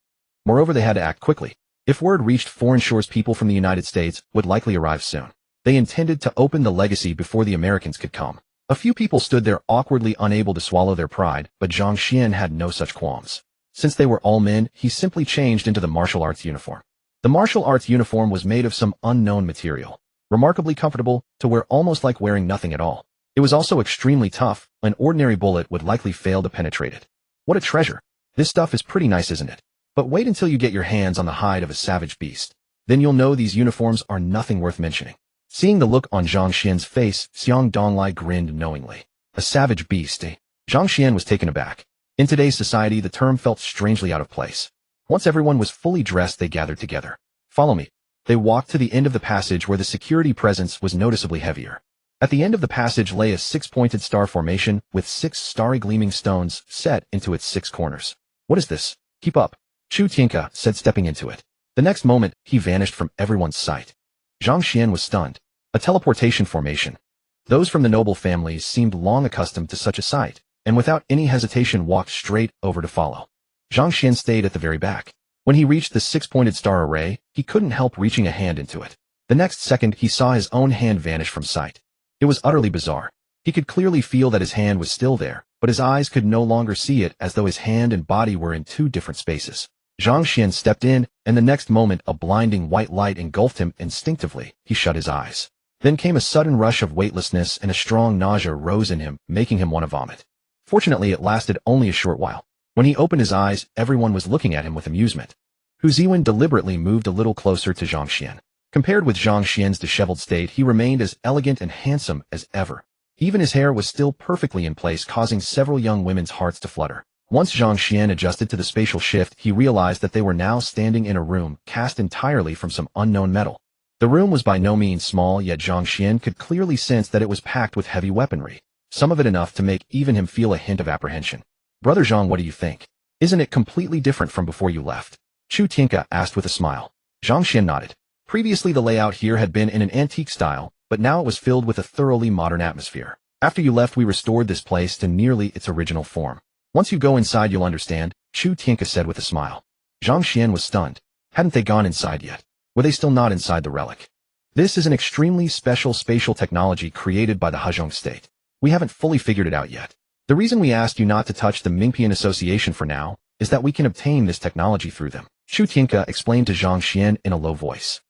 Moreover, they had to act quickly. If word reached foreign shores, people from the United States would likely arrive soon. They intended to open the legacy before the Americans could come. A few people stood there awkwardly, unable to swallow their pride, but Zhang Xuan had no such qualms. Since they were all men, he simply changed into the martial arts uniform. The martial arts uniform was made of some unknown material, remarkably comfortable to wear, almost like wearing nothing at all. It was also extremely tough. An ordinary bullet would likely fail to penetrate it. What a treasure! This stuff is pretty nice, isn't it? But wait until you get your hands on the hide of a savage beast. Then you'll know these uniforms are nothing worth mentioning. Seeing the look on Zhang Xuan's face, Xiang Donglai grinned knowingly. A savage beast, eh? Zhang Xuan was taken aback. In today's society, the term felt strangely out of place. Once everyone was fully dressed, they gathered together. "Follow me." They walked to the end of the passage where the security presence was noticeably heavier. At the end of the passage lay a 6-pointed star formation with 6 starry gleaming stones set into its 6 corners. "What is this? Keep up," Chu Tianke said, stepping into it. The next moment, he vanished from everyone's sight. Zhang Xuan was stunned. A teleportation formation. Those from the noble families seemed long accustomed to such a sight, and without any hesitation walked straight over to follow. Zhang Xuan stayed at the very back. When he reached the 6-pointed star array, he couldn't help reaching a hand into it. The next second, he saw his own hand vanish from sight. It was utterly bizarre. He could clearly feel that his hand was still there, but his eyes could no longer see it, as though his hand and body were in 2 different spaces. Zhang Xuan stepped in, and the next moment a blinding white light engulfed him. Instinctively, he shut his eyes. Then came a sudden rush of weightlessness, and a strong nausea rose in him, making him want to vomit. Fortunately, it lasted only a short while. When he opened his eyes, everyone was looking at him with amusement. Hu Ziwen deliberately moved a little closer to Zhang Xuan. Compared with Zhang Xuan's disheveled state, he remained as elegant and handsome as ever. Even his hair was still perfectly in place, causing several young women's hearts to flutter. Once Zhang Xuan adjusted to the spatial shift, he realized that they were now standing in a room cast entirely from some unknown metal. The room was by no means small, yet Zhang Xuan could clearly sense that it was packed with heavy weaponry, some of it enough to make even him feel a hint of apprehension. "Brother Zhang, what do you think? Isn't it completely different from before you left?" Chu Tianke asked with a smile. Zhang Xuan nodded. Previously, the layout here had been in an antique style, but now it was filled with a thoroughly modern atmosphere. "After you left, we restored this place to nearly its original form. Once you go inside, you'll understand," Chu Tianke said with a smile. Zhang Xuan was stunned. Hadn't they gone inside yet? Were they still not inside the relic? "This is an extremely special spatial technology created by the Hezhong state. We haven't fully figured it out yet. The reason we asked you not to touch the Mingpian Association for now is that we can obtain this technology through them, Chu Tianke explained to Zhang Xuan in a low voice.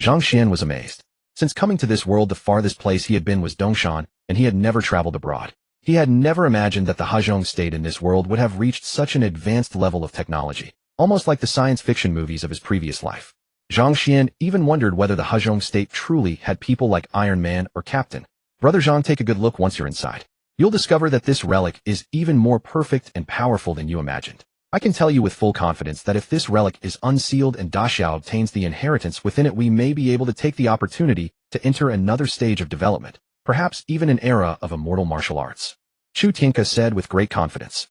Zhang Xuan was amazed. Since coming to this world, the farthest place he had been was Dongshan, and he had never traveled abroad. He had never imagined that the Hajong state in this world would have reached such an advanced level of technology, almost like the science fiction movies of his previous life. Zhang Xuan even wondered whether the Hajong state truly had people like Iron Man or Captain. Brother Zhang, take a good look once you're inside. You'll discover that this relic is even more perfect and powerful than you imagined. I can tell you with full confidence that if this relic is unsealed and Da Xiao obtains the inheritance within it, we may be able to take the opportunity to enter another stage of development, perhaps even an era of immortal martial arts. Chu Tianke said with great confidence.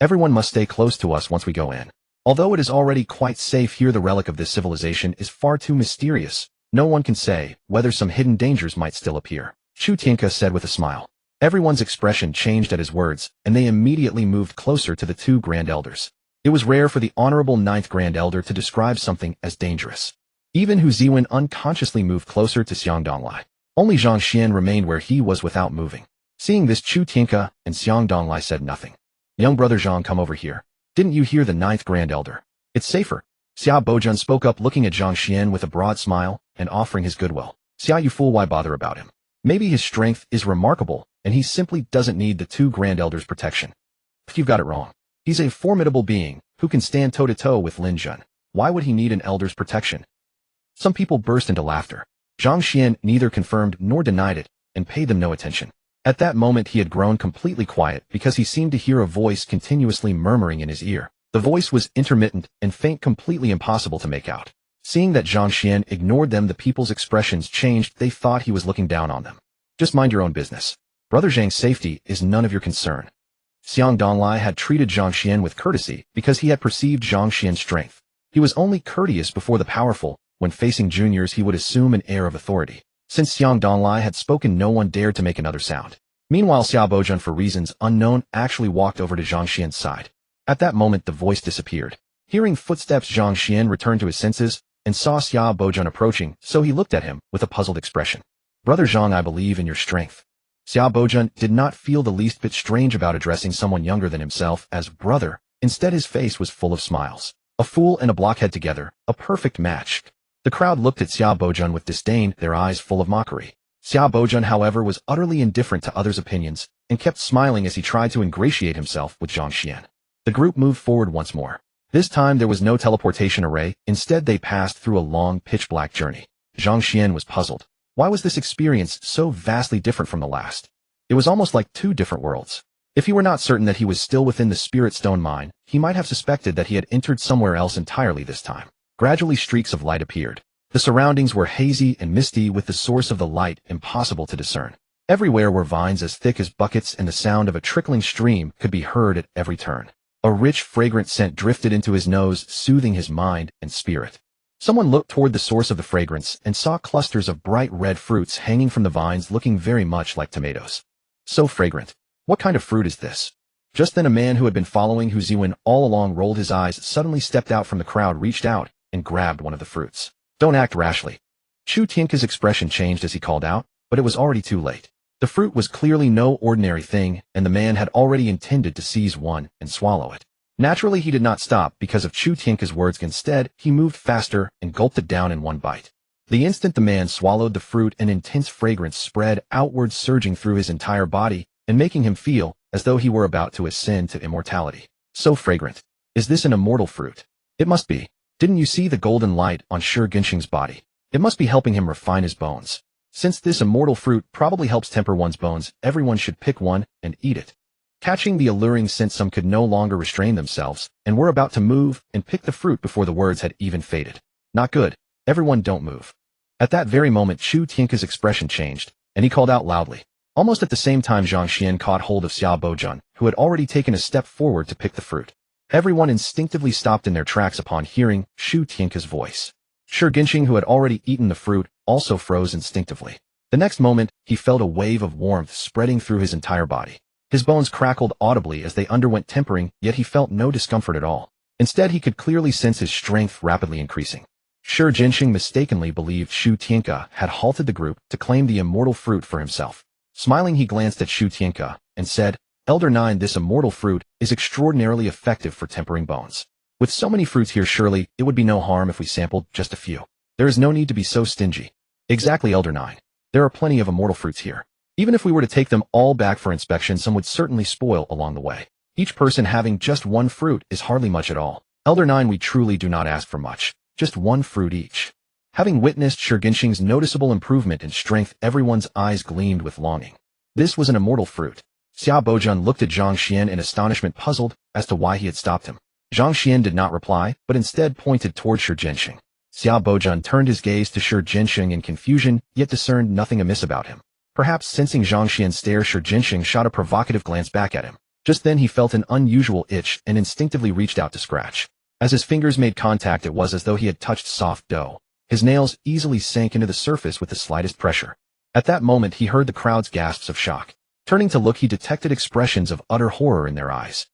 Everyone must stay close to us once we go in. Although it is already quite safe here, the relic of this civilization is far too mysterious. No one can say whether some hidden dangers might still appear, Chu Tianke said with a smile. Everyone's expression changed at his words, and they immediately moved closer to the two Grand Elders. It was rare for the Honorable Ninth Grand Elder to describe something as dangerous. Even Hu Ziwen unconsciously moved closer to Xiang Donglai. Only Zhang Xuan remained where he was without moving. Seeing this, Chu Tianke and Xiang Donglai said nothing. Young brother Zhang, come over here. Didn't you hear the Ninth Grand Elder? It's safer. Xia Bojun spoke up, looking at Zhang Xuan with a broad smile and offering his goodwill. Xia, you fool, why bother about him? Maybe his strength is remarkable, and he simply doesn't need the two Grand Elders' protection. But you've got it wrong. He's a formidable being who can stand toe-to-toe with Lin Jun. Why would he need an elder's protection? Some people burst into laughter. Zhang Xuan neither confirmed nor denied it, and paid them no attention. At that moment he had grown completely quiet because he seemed to hear a voice continuously murmuring in his ear. The voice was intermittent and faint, completely impossible to make out. Seeing that Zhang Xuan ignored them, the people's expressions changed. They thought he was looking down on them. Just mind your own business. Brother Zhang's safety is none of your concern. Xiang Donglai had treated Zhang Xuan with courtesy because he had perceived Zhang Xuan's strength. He was only courteous before the powerful. When facing juniors, he would assume an air of authority. Since Xiang Donglai had spoken, no one dared to make another sound. Meanwhile, Xia Bojun, for reasons unknown, actually walked over to Zhang Xuan's side. At that moment, the voice disappeared. Hearing footsteps, Zhang Xuan returned to his senses and saw Xia Bojun approaching, so he looked at him with a puzzled expression. Brother Zhang, I believe in your strength. Xia Bojun did not feel the least bit strange about addressing someone younger than himself as brother. Instead, his face was full of smiles. A fool and a blockhead together, a perfect match. The crowd looked at Xia Bojun with disdain, their eyes full of mockery. Xia Bojun, however, was utterly indifferent to others' opinions and kept smiling as he tried to ingratiate himself with Zhang Xuan. The group moved forward once more. This time there was no teleportation array. Instead, they passed through a long, pitch-black journey. Zhang Xuan was puzzled. Why was this experience so vastly different from the last? It was almost like two different worlds. If he were not certain that he was still within the Spirit Stone mine, he might have suspected that he had entered somewhere else entirely this time. Gradually, streaks of light appeared. The surroundings were hazy and misty, with the source of the light impossible to discern. Everywhere were vines as thick as buckets, and the sound of a trickling stream could be heard at every turn. A rich, fragrant scent drifted into his nose, soothing his mind and spirit. Someone looked toward the source of the fragrance and saw clusters of bright red fruits hanging from the vines, looking very much like tomatoes. So fragrant. What kind of fruit is this? Just then, a man who had been following Hu Ziwen all along rolled his eyes, suddenly stepped out from the crowd, reached out, and grabbed one of the fruits. Don't act rashly. Chu Tianke's expression changed as he called out, but it was already too late. The fruit was clearly no ordinary thing, and the man had already intended to seize one and swallow it. Naturally, he did not stop because of Chu Tianke's words. Instead, he moved faster and gulped it down in one bite. The instant the man swallowed the fruit, an intense fragrance spread outward, surging through his entire body and making him feel as though he were about to ascend to immortality. So fragrant. Is this an immortal fruit? It must be. Didn't you see the golden light on Shi Genshing's body? It must be helping him refine his bones. Since this immortal fruit probably helps temper one's bones, everyone should pick one and eat it. Catching the alluring scent, some could no longer restrain themselves and were about to move and pick the fruit before the words had even faded. Not good. Everyone don't move. At that very moment, Chu Tianke's expression changed, and he called out loudly. Almost at the same time, Zhang Xuan caught hold of Xia Bojun, who had already taken a step forward to pick the fruit. Everyone instinctively stopped in their tracks upon hearing Chu Tianke's voice. Shi Genshing, who had already eaten the fruit, also froze instinctively. The next moment, he felt a wave of warmth spreading through his entire body. His bones crackled audibly as they underwent tempering, yet he felt no discomfort at all. Instead, he could clearly sense his strength rapidly increasing. Shi Genshing mistakenly believed Chu Tianke had halted the group to claim the immortal fruit for himself. Smiling, he glanced at Chu Tianke and said, Elder 9, this immortal fruit is extraordinarily effective for tempering bones. With so many fruits here, surely it would be no harm if we sampled just a few. There is no need to be so stingy. Exactly, Elder 9. There are plenty of immortal fruits here. Even if we were to take them all back for inspection, some would certainly spoil along the way. Each person having just one fruit is hardly much at all. Elder 9, we truly do not ask for much. Just one fruit each. Having witnessed Shurgenshing's noticeable improvement in strength, everyone's eyes gleamed with longing. This was an immortal fruit. Xia Bojan looked at Zhang Xuan in astonishment, puzzled as to why he had stopped him. Zhang Xuan did not reply, but instead pointed toward Shurgenshing. Xia Bojan turned his gaze to Shurgenshing in confusion, yet discerned nothing amiss about him. Perhaps sensing Zhang Xuan's stare, Shurgenshing shot a provocative glance back at him. Just then he felt an unusual itch and instinctively reached out to scratch. As his fingers made contact, it was as though he had touched soft dough. His nails easily sank into the surface with the slightest pressure. At that moment he heard the crowd's gasps of shock. Turning to look, he detected expressions of utter horror in their eyes.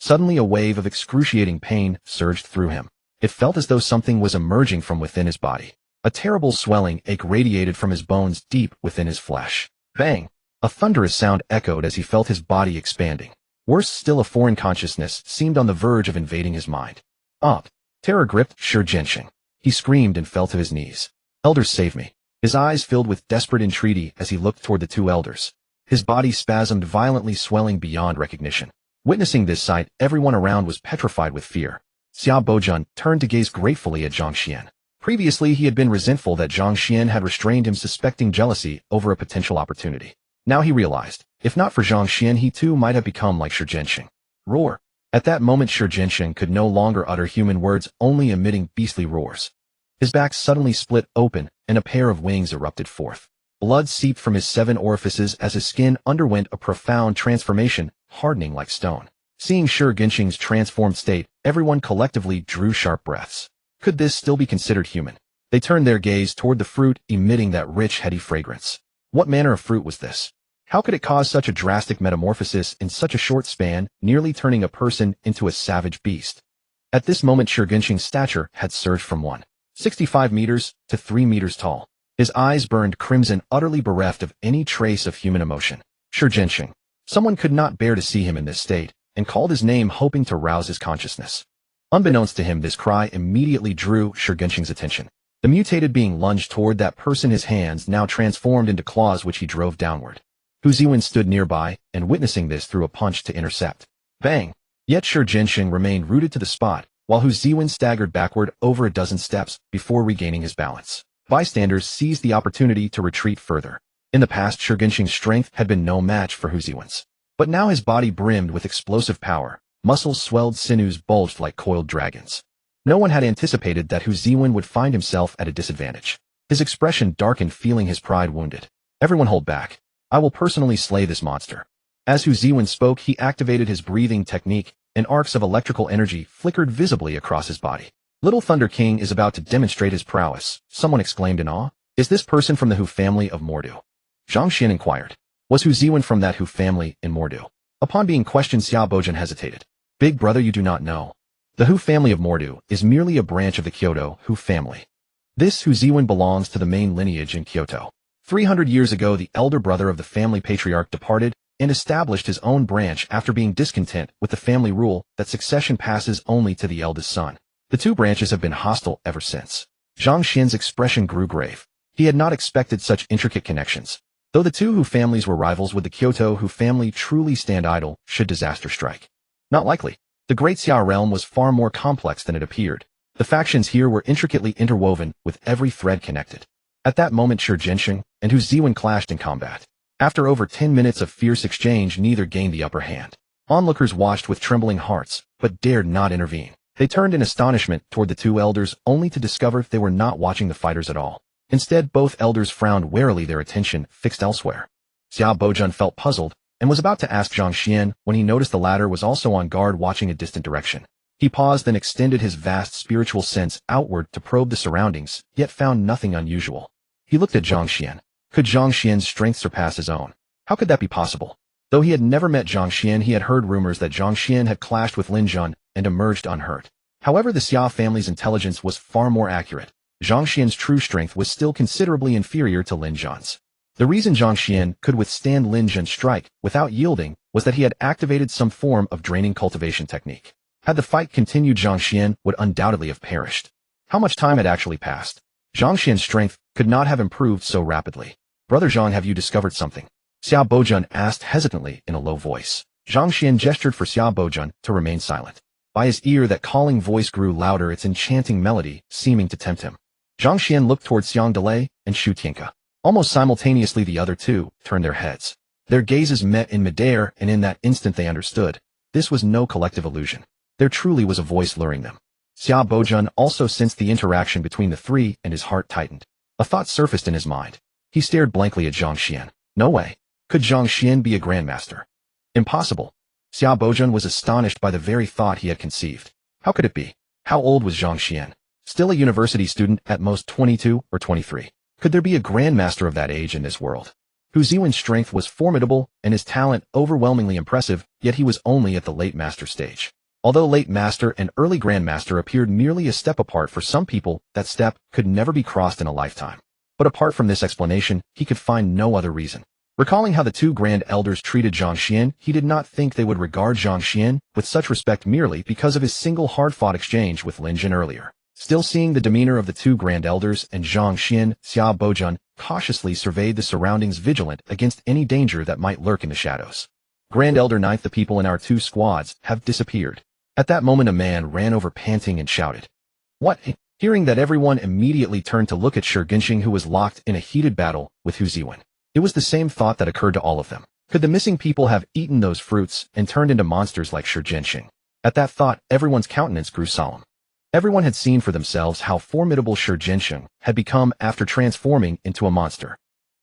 Suddenly a wave of excruciating pain surged through him. It felt as though something was emerging from within his body. A terrible swelling ache radiated from his bones deep within his flesh. Bang! A thunderous sound echoed as he felt his body expanding. Worse still, a foreign consciousness seemed on the verge of invading his mind. Up! Terror gripped Shurgenshing. He screamed and fell to his knees. Elders, save me. His eyes filled with desperate entreaty as he looked toward the two elders. His body spasmed violently, swelling beyond recognition. Witnessing this sight, everyone around was petrified with fear. Xia Bojan turned to gaze gratefully at Zhang Xuan. Previously he had been resentful that Zhang Xuan had restrained him, suspecting jealousy over a potential opportunity. Now he realized, if not for Zhang Xuan, he too might have become like Shurgenshing. Roar! At that moment Shurgenshing could no longer utter human words, only emitting beastly roars. His back suddenly split open, and a pair of wings erupted forth. Blood seeped from his 7 orifices as his skin underwent a profound transformation, hardening like stone. Seeing Shurgenshing's transformed state, everyone collectively drew sharp breaths. Could this still be considered human? They turned their gaze toward the fruit, emitting that rich, heady fragrance. What manner of fruit was this? How could it cause such a drastic metamorphosis in such a short span, nearly turning a person into a savage beast? At this moment Shurgenshing's stature had surged from 1.65 meters to 3 meters tall. His eyes burned crimson, utterly bereft of any trace of human emotion. Shurgenshing. Someone could not bear to see him in this state, and called his name, hoping to rouse his consciousness. Unbeknownst to him, this cry immediately drew Shurgenshing's attention. The mutated being lunged toward that person, his hands now transformed into claws which he drove downward. Hu Ziwen stood nearby, and witnessing this threw a punch to intercept. Bang! Yet Shurgenshing remained rooted to the spot, while Hu Ziwen staggered backward over a dozen steps before regaining his balance. Bystanders seized the opportunity to retreat further. In the past, Shurgenshing's strength had been no match for Hu Ziwen's. But now his body brimmed with explosive power. Muscles swelled, sinews bulged like coiled dragons. No one had anticipated that Hu Ziwen would find himself at a disadvantage. His expression darkened, feeling his pride wounded. Everyone hold back. I will personally slay this monster. As Hu Ziwen spoke, he activated his breathing technique, and arcs of electrical energy flickered visibly across his body. Little Thunder King is about to demonstrate his prowess, someone exclaimed in awe. Is this person from the Hu family of Mordu? Zhang Xuan inquired. Was Hu Ziwen from that Hu family in Mordu? Upon being questioned, Xia Bojan hesitated. Big brother, you do not know. The Hu family of Mordu is merely a branch of the Kyoto Hu family. This Hu Ziwen belongs to the main lineage in Kyoto. 300 years ago, the elder brother of the family patriarch departed and established his own branch after being discontent with the family rule that succession passes only to the eldest son. The two branches have been hostile ever since. Zhang Xuan's expression grew grave. He had not expected such intricate connections. Though the two Hu families were rivals, would the Kyoto Hu family truly stand idle should disaster strike? Not likely. The Great Xia realm was far more complex than it appeared. The factions here were intricately interwoven, with every thread connected. At that moment, Shurgenshing and Hu Ziwen clashed in combat. After over 10 minutes of fierce exchange, neither gained the upper hand. Onlookers watched with trembling hearts, but dared not intervene. They turned in astonishment toward the two elders, only to discover they were not watching the fighters at all. Instead, both elders frowned warily, their attention fixed elsewhere. Xia Bojan felt puzzled, and was about to ask Zhang Xuan when he noticed the latter was also on guard, watching a distant direction. He paused, then extended his vast spiritual sense outward to probe the surroundings, yet found nothing unusual. He looked at Zhang Xuan. Could Zhang Xuan's strength surpass his own? How could that be possible? Though he had never met Zhang Xuan, he had heard rumors that Zhang Xuan had clashed with Lin Zhan and emerged unhurt. However, the Xia family's intelligence was far more accurate. Zhang Xuan's true strength was still considerably inferior to Lin Zhan's. The reason Zhang Xuan could withstand Lin Zhen's strike without yielding was that he had activated some form of draining cultivation technique. Had the fight continued, Zhang Xuan would undoubtedly have perished. How much time had actually passed? Zhang Xuan's strength could not have improved so rapidly. Brother Zhang, have you discovered something? Xiao Boujun asked hesitantly in a low voice. Zhang Xuan gestured for Xiao Boujun to remain silent. By his ear, that calling voice grew louder, its enchanting melody seeming to tempt him. Zhang Xuan looked towards Xiang Delay and Shu Tianke. Almost simultaneously, the other two turned their heads. Their gazes met in midair, and in that instant they understood. This was no collective illusion. There truly was a voice luring them. Xiao Boujun also sensed the interaction between the three, and his heart tightened. A thought surfaced in his mind. He stared blankly at Zhang Xuan. No way. Could Zhang Xuan be a grandmaster? Impossible. Xiao Boujun was astonished by the very thought he had conceived. How could it be? How old was Zhang Xuan? Still a university student, at most 22 or 23. Could there be a grandmaster of that age in this world? Hu Ziwen's strength was formidable and his talent overwhelmingly impressive, yet he was only at the late master stage. Although late master and early grandmaster appeared merely a step apart for some people, that step could never be crossed in a lifetime. But apart from this explanation, he could find no other reason. Recalling how the two grand elders treated Zhang Xuan, he did not think they would regard Zhang Xuan with such respect merely because of his single hard-fought exchange with Lin Zhen earlier. Still seeing the demeanor of the two grand elders and Zhang Xuan, Xiao Boujun cautiously surveyed the surroundings, vigilant against any danger that might lurk in the shadows. Grand Elder Ninth, the people in our two squads have disappeared. At that moment, a man ran over panting and shouted, "What?" Hearing that, everyone immediately turned to look at Shi Genxing, who was locked in a heated battle with Hu Ziwen. It was the same thought that occurred to all of them. Could the missing people have eaten those fruits and turned into monsters like Shi Genxing? At that thought, everyone's countenance grew solemn. Everyone had seen for themselves how formidable Shi Genxing had become after transforming into a monster.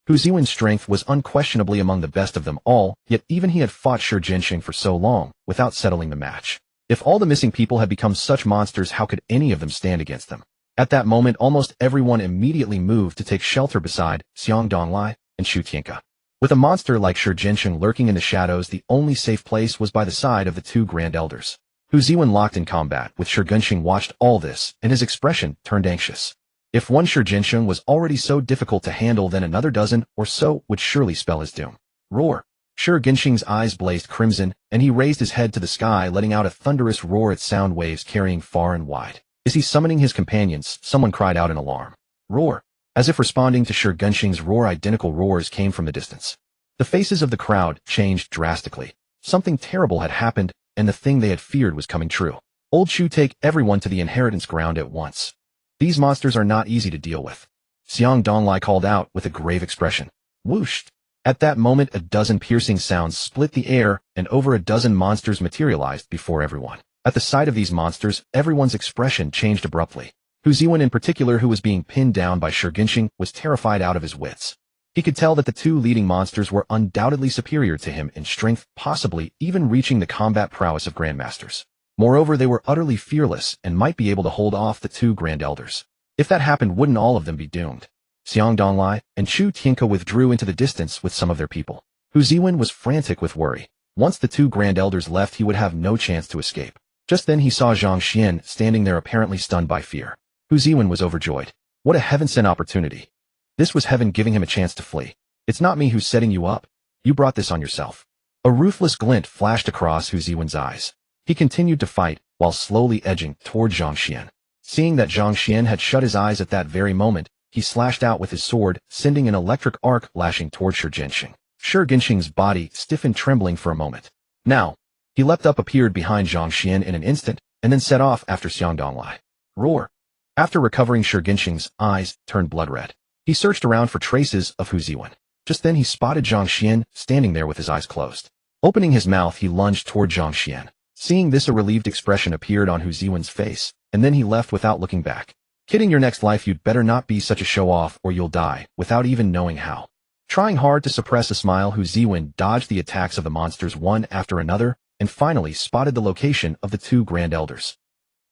Hu Ziwen's strength was unquestionably among the best of them all, yet even he had fought Shi Genxing for so long without settling the match. If all the missing people had become such monsters, how could any of them stand against them? At that moment, almost everyone immediately moved to take shelter beside Xiang Donglai and Shu Tianke. With a monster like Shi Genxing lurking in the shadows, the only safe place was by the side of the two grand elders. Hu Ziwen, locked in combat with Shi Genxing, watched all this, and his expression turned anxious. If one Shi Genxing was already so difficult to handle, then another dozen or so would surely spell his doom. Roar! Shi Genxing's eyes blazed crimson, and he raised his head to the sky, letting out a thunderous roar, its sound waves carrying far and wide. Is he summoning his companions? Someone cried out in alarm. Roar! As if responding to Shi Genxing's roar, identical roars came from the distance. The faces of the crowd changed drastically. Something terrible had happened, and the thing they had feared was coming true. Old Shu, take everyone to the inheritance ground at once. These monsters are not easy to deal with. Xiang Donglai called out with a grave expression. Whoosh! At that moment, a dozen piercing sounds split the air, and over a dozen monsters materialized before everyone. At the sight of these monsters, everyone's expression changed abruptly. Hu Ziwen in particular, who was being pinned down by Shi Genxing, was terrified out of his wits. He could tell that the two leading monsters were undoubtedly superior to him in strength, possibly even reaching the combat prowess of grandmasters. Moreover, they were utterly fearless and might be able to hold off the two grand elders. If that happened, wouldn't all of them be doomed? Xiang Donglai and Shu Tianke withdrew into the distance with some of their people. Hu Ziwen was frantic with worry. Once the two grand elders left, he would have no chance to escape. Just then he saw Zhang Xuan standing there, apparently stunned by fear. Hu Ziwen was overjoyed. What a heaven-sent opportunity. This was heaven giving him a chance to flee. It's not me who's setting you up. You brought this on yourself. A ruthless glint flashed across Hu Ziwen's eyes. He continued to fight, while slowly edging toward Zhang Xuan. Seeing that Zhang Xuan had shut his eyes at that very moment, he slashed out with his sword, sending an electric arc lashing toward Shi Genxing. Shi Genxing's body stiffened, trembling for a moment. Now, he leapt up, appeared behind Zhang Xuan in an instant, and then set off after Xiang Donglai. Roar! After recovering, Shi Genxing's eyes turned blood red. He searched around for traces of Hu Ziwen. Just then he spotted Zhang Xuan standing there with his eyes closed. Opening his mouth, he lunged toward Zhang Xuan. Seeing this, a relieved expression appeared on Hu Ziwen's face, and then he left without looking back. Kidding your next life, you'd better not be such a show-off or you'll die, without even knowing how. Trying hard to suppress a smile, Hu Ziwen dodged the attacks of the monsters one after another, and finally spotted the location of the two grand elders.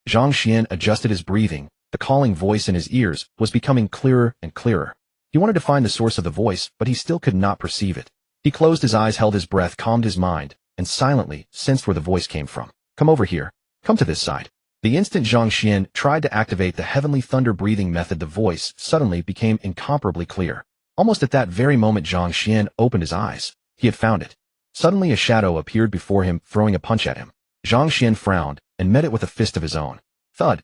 Zhang Xuan adjusted his breathing. The calling voice in his ears was becoming clearer and clearer. He wanted to find the source of the voice, but he still could not perceive it. He closed his eyes, held his breath, calmed his mind, and silently sensed where the voice came from. Come over here. Come to this side. The instant Zhang Xuan tried to activate the heavenly thunder breathing method, the voice suddenly became incomparably clear. Almost at that very moment Zhang Xuan opened his eyes. He had found it. Suddenly a shadow appeared before him, throwing a punch at him. Zhang Xuan frowned and met it with a fist of his own. Thud.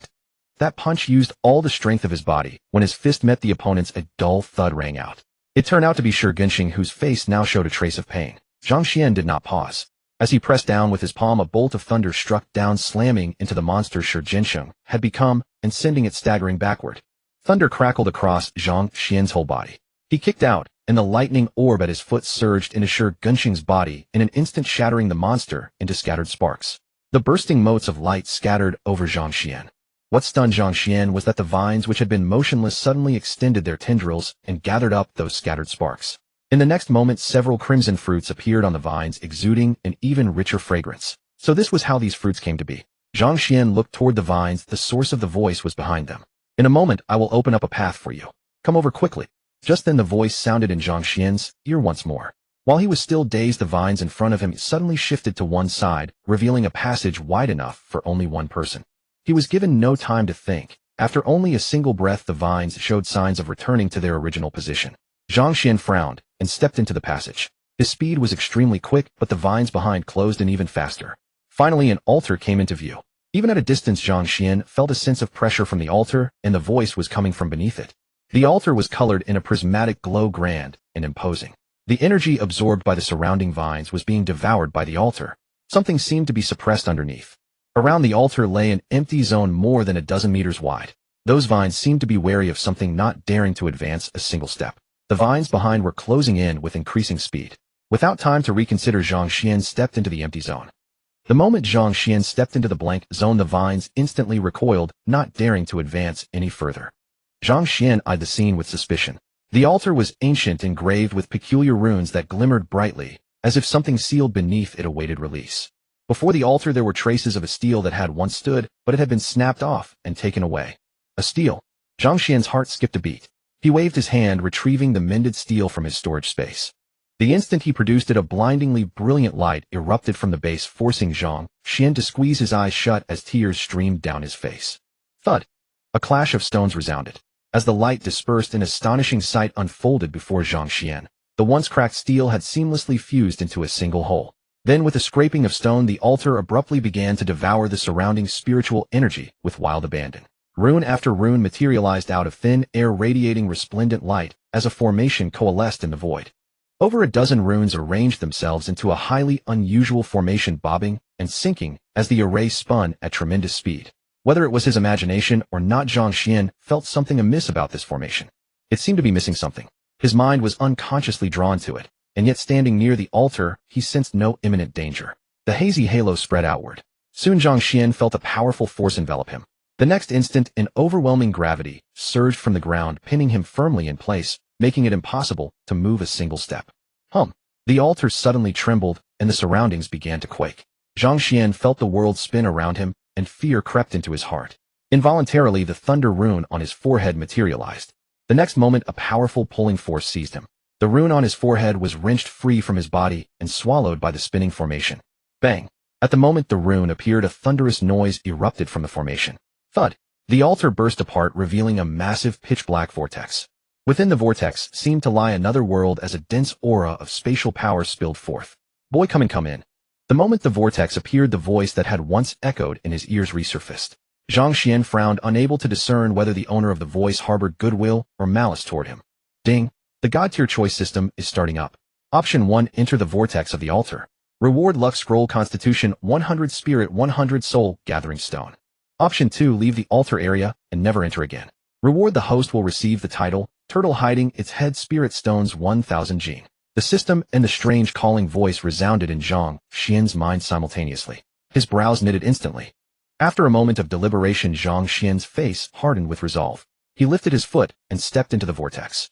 That punch used all the strength of his body. When his fist met the opponent's, a dull thud rang out. It turned out to be Shi Genxing, whose face now showed a trace of pain. Zhang Xuan did not pause. As he pressed down with his palm, a bolt of thunder struck down, slamming into the monster Shi Genxing had become and sending it staggering backward. Thunder crackled across Zhang Xuan's whole body. He kicked out, and the lightning orb at his foot surged into Shi Genxing's body in an instant, shattering the monster into scattered sparks. The bursting motes of light scattered over Zhang Xuan. What stunned Zhang Xuan was that the vines, which had been motionless, suddenly extended their tendrils and gathered up those scattered sparks. In the next moment, several crimson fruits appeared on the vines, exuding an even richer fragrance. So this was how these fruits came to be. Zhang Xuan looked toward the vines. The source of the voice was behind them. In a moment, I will open up a path for you. Come over quickly. Just then the voice sounded in Zhang Xuan's ear once more. While he was still dazed, the vines in front of him suddenly shifted to one side, revealing a passage wide enough for only one person. He was given no time to think. After only a single breath, the vines showed signs of returning to their original position. Zhang Xuan frowned and stepped into the passage. His speed was extremely quick, but the vines behind closed in even faster. Finally, an altar came into view. Even at a distance, Zhang Xuan felt a sense of pressure from the altar, and the voice was coming from beneath it. The altar was colored in a prismatic glow, grand and imposing. The energy absorbed by the surrounding vines was being devoured by the altar. Something seemed to be suppressed underneath. Around the altar lay an empty zone more than a dozen meters wide. Those vines seemed to be wary of something, not daring to advance a single step. The vines behind were closing in with increasing speed. Without time to reconsider, Zhang Xuan stepped into the empty zone. The moment Zhang Xuan stepped into the blank zone, the vines instantly recoiled, not daring to advance any further. Zhang Xuan eyed the scene with suspicion. The altar was ancient, engraved with peculiar runes that glimmered brightly, as if something sealed beneath it awaited release. Before the altar there were traces of a stele that had once stood, but it had been snapped off and taken away. A stele. Zhang Xuan's heart skipped a beat. He waved his hand, retrieving the mended stele from his storage space. The instant he produced it, a blindingly brilliant light erupted from the base, forcing Zhang Xuan to squeeze his eyes shut as tears streamed down his face. Thud! A clash of stones resounded. As the light dispersed, an astonishing sight unfolded before Zhang Xuan. The once cracked stele had seamlessly fused into a single whole. Then, with a scraping of stone, the altar abruptly began to devour the surrounding spiritual energy with wild abandon. Rune after rune materialized out of thin air, radiating resplendent light as a formation coalesced in the void. Over a dozen runes arranged themselves into a highly unusual formation, bobbing and sinking as the array spun at tremendous speed. Whether it was his imagination or not, Zhang Xuan felt something amiss about this formation. It seemed to be missing something. His mind was unconsciously drawn to it, and yet standing near the altar, he sensed no imminent danger. The hazy halo spread outward. Soon Zhang Xuan felt a powerful force envelop him. The next instant, an overwhelming gravity surged from the ground, pinning him firmly in place, making it impossible to move a single step. The altar suddenly trembled, and the surroundings began to quake. Zhang Xuan felt the world spin around him, and fear crept into his heart. Involuntarily, the thunder rune on his forehead materialized. The next moment, a powerful pulling force seized him. The rune on his forehead was wrenched free from his body and swallowed by the spinning formation. Bang! At the moment the rune appeared, a thunderous noise erupted from the formation. Thud! The altar burst apart, revealing a massive pitch-black vortex. Within the vortex seemed to lie another world, as a dense aura of spatial power spilled forth. Boy, come in. The moment the vortex appeared, the voice that had once echoed in his ears resurfaced. Zhang Xuan frowned, unable to discern whether the owner of the voice harbored goodwill or malice toward him. Ding! The God-tier choice system is starting up. Option 1. Enter the vortex of the altar. Reward luck scroll, constitution 100, spirit 100, soul gathering stone. Option 2. Leave the altar area and never enter again. Reward the host will receive the title, turtle hiding its head, spirit stones 1000 gene. The system and the strange calling voice resounded in Zhang Xuan's mind simultaneously. His brows knitted instantly. After a moment of deliberation, Zhang Xuan's face hardened with resolve. He lifted his foot and stepped into the vortex.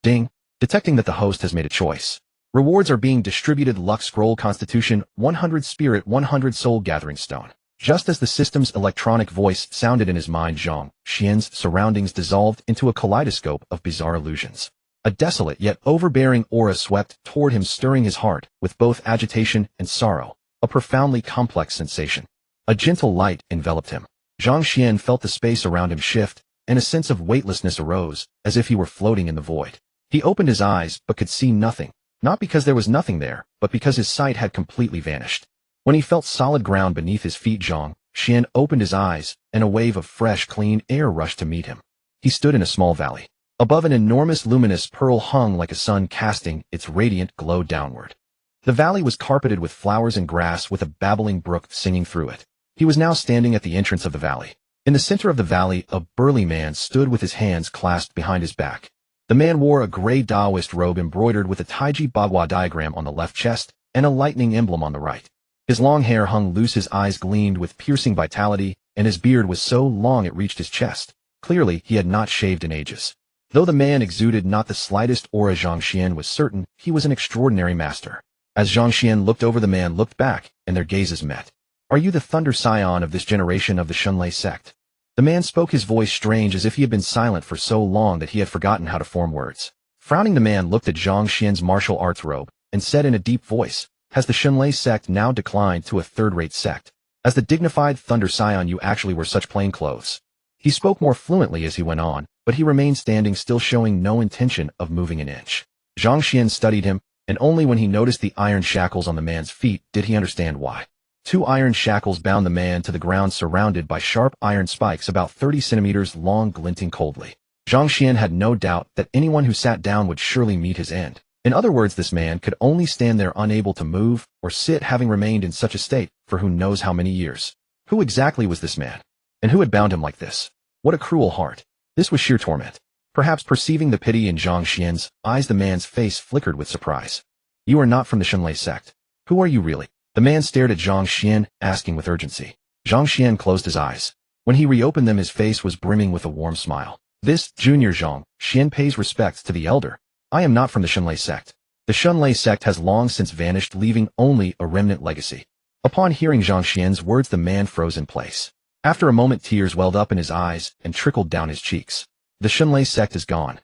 Ding! Detecting that the host has made a choice. Rewards are being distributed. Luck scroll, constitution 100, spirit 100, soul gathering stone. Just as the system's electronic voice sounded in his mind, Zhang Xuan's surroundings dissolved into a kaleidoscope of bizarre illusions. A desolate yet overbearing aura swept toward him, stirring his heart with both agitation and sorrow, a profoundly complex sensation. A gentle light enveloped him. Zhang Xuan felt the space around him shift, and a sense of weightlessness arose, as if he were floating in the void. He opened his eyes but could see nothing, not because there was nothing there, but because his sight had completely vanished. When he felt solid ground beneath his feet, Zhang Xuan opened his eyes, and a wave of fresh, clean air rushed to meet him. He stood in a small valley. Above, an enormous luminous pearl hung like a sun, casting its radiant glow downward. The valley was carpeted with flowers and grass, with a babbling brook singing through it. He was now standing at the entrance of the valley. In the center of the valley, a burly man stood with his hands clasped behind his back. The man wore a gray Taoist robe embroidered with a Taiji Bagua diagram on the left chest and a lightning emblem on the right. His long hair hung loose, his eyes gleamed with piercing vitality, and his beard was so long it reached his chest. Clearly, he had not shaved in ages. Though the man exuded not the slightest aura, Zhang Xuan was certain he was an extraordinary master. As Zhang Xuan looked over, the man looked back, and their gazes met. "Are you the Thunder Scion of this generation of the Shunlei sect?" The man spoke, his voice strange, as if he had been silent for so long that he had forgotten how to form words. Frowning, the man looked at Zhang Xuan's martial arts robe, and said in a deep voice, "Has the Shunlei sect now declined to a third-rate sect? As the dignified Thunder Scion, you actually wear such plain clothes." He spoke more fluently as he went on, but he remained standing still, showing no intention of moving an inch. Zhang Xuan studied him, and only when he noticed the iron shackles on the man's feet did he understand why. 2 iron shackles bound the man to the ground, surrounded by sharp iron spikes about 30 centimeters long, glinting coldly. Zhang Xuan had no doubt that anyone who sat down would surely meet his end. In other words, this man could only stand there unable to move or sit, having remained in such a state for who knows how many years. Who exactly was this man? And who had bound him like this? What a cruel heart. This was sheer torment. Perhaps perceiving the pity in Zhang Xuan's eyes, the man's face flickered with surprise. "You are not from the Shunlei sect. Who are you really?" The man stared at Zhang Xuan, asking with urgency. Zhang Xuan closed his eyes. When he reopened them, his face was brimming with a warm smile. "This, Junior Zhang Xuan, pays respects to the elder. I am not from the Shunlei sect. The Shunlei sect has long since vanished, leaving only a remnant legacy." Upon hearing Zhang Xuan's words, the man froze in place. After a moment, tears welled up in his eyes and trickled down his cheeks. "The Shunlei sect is gone.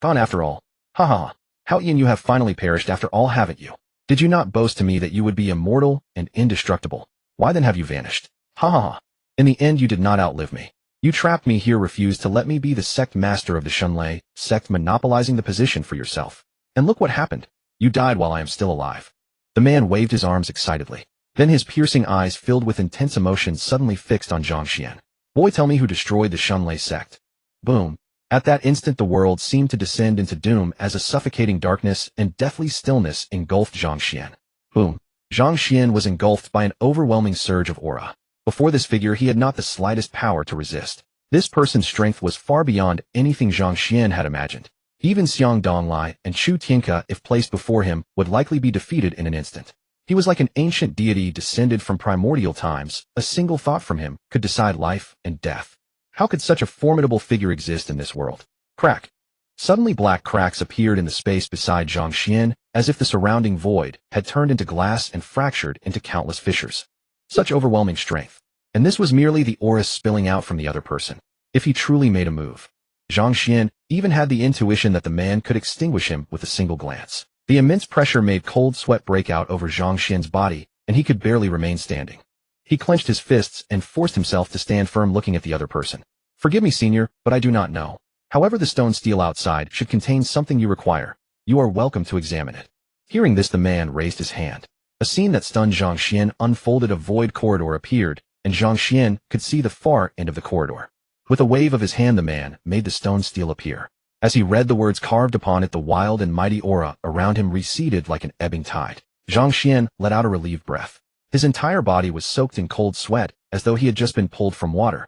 Gone after all. Ha ha. How, Ian, you have finally perished after all, haven't you? Did you not boast to me that you would be immortal and indestructible? Why then have you vanished? Ha ha ha. In the end, you did not outlive me. You trapped me here, refused to let me be the sect master of the Shunlei sect, monopolizing the position for yourself. And look what happened. You died while I am still alive." The man waved his arms excitedly. Then his piercing eyes, filled with intense emotion, suddenly fixed on Zhang Xuan. "Boy, tell me who destroyed the Shunlei sect." Boom. At that instant, the world seemed to descend into doom as a suffocating darkness and deathly stillness engulfed Zhang Xuan. Boom. Zhang Xuan was engulfed by an overwhelming surge of aura. Before this figure, he had not the slightest power to resist. This person's strength was far beyond anything Zhang Xuan had imagined. Even Xiang Donglai and Chu Tianke, if placed before him, would likely be defeated in an instant. He was like an ancient deity descended from primordial times. A single thought from him could decide life and death. How could such a formidable figure exist in this world? Crack. Suddenly, black cracks appeared in the space beside Zhang Xuan, as if the surrounding void had turned into glass and fractured into countless fissures. Such overwhelming strength. And this was merely the aura spilling out from the other person. If he truly made a move, Zhang Xuan even had the intuition that the man could extinguish him with a single glance. The immense pressure made cold sweat break out over Zhang Xuan's body, and he could barely remain standing. He clenched his fists and forced himself to stand firm, looking at the other person. "Forgive me, senior, but I do not know. However, the stone steel outside should contain something you require. You are welcome to examine it." Hearing this, the man raised his hand. A scene that stunned Zhang Xuan unfolded. A void corridor appeared, and Zhang Xuan could see the far end of the corridor. With a wave of his hand, the man made the stone steel appear. As he read the words carved upon it, the wild and mighty aura around him receded like an ebbing tide. Zhang Xuan let out a relieved breath. His entire body was soaked in cold sweat, as though he had just been pulled from water.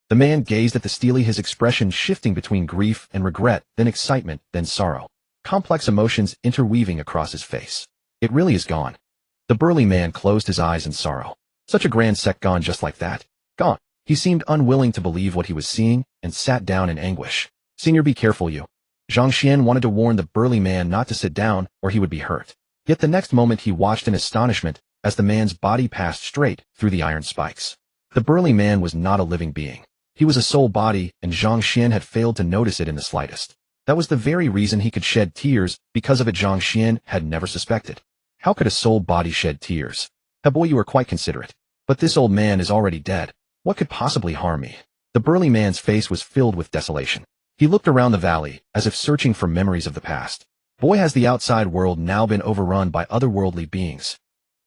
The man gazed at the stele, his expression shifting between grief and regret, then excitement, then sorrow. Complex emotions interweaving across his face. "It really is gone." The burly man closed his eyes in sorrow. Such a grand sect gone just like that. Gone. He seemed unwilling to believe what he was seeing, and sat down in anguish. "Senior, be careful, you." Zhang Xuan wanted to warn the burly man not to sit down, or he would be hurt. Yet the next moment he watched in astonishment as the man's body passed straight through the iron spikes. The burly man was not a living being. He was a soul body, and Zhang Xuan had failed to notice it in the slightest. That was the very reason he could shed tears. Because of it, Zhang Xuan had never suspected. How could a soul body shed tears? "Boy, you are quite considerate. But this old man is already dead. What could possibly harm me?" The burly man's face was filled with desolation. He looked around the valley, as if searching for memories of the past. Boy, has the outside world now been overrun by otherworldly beings.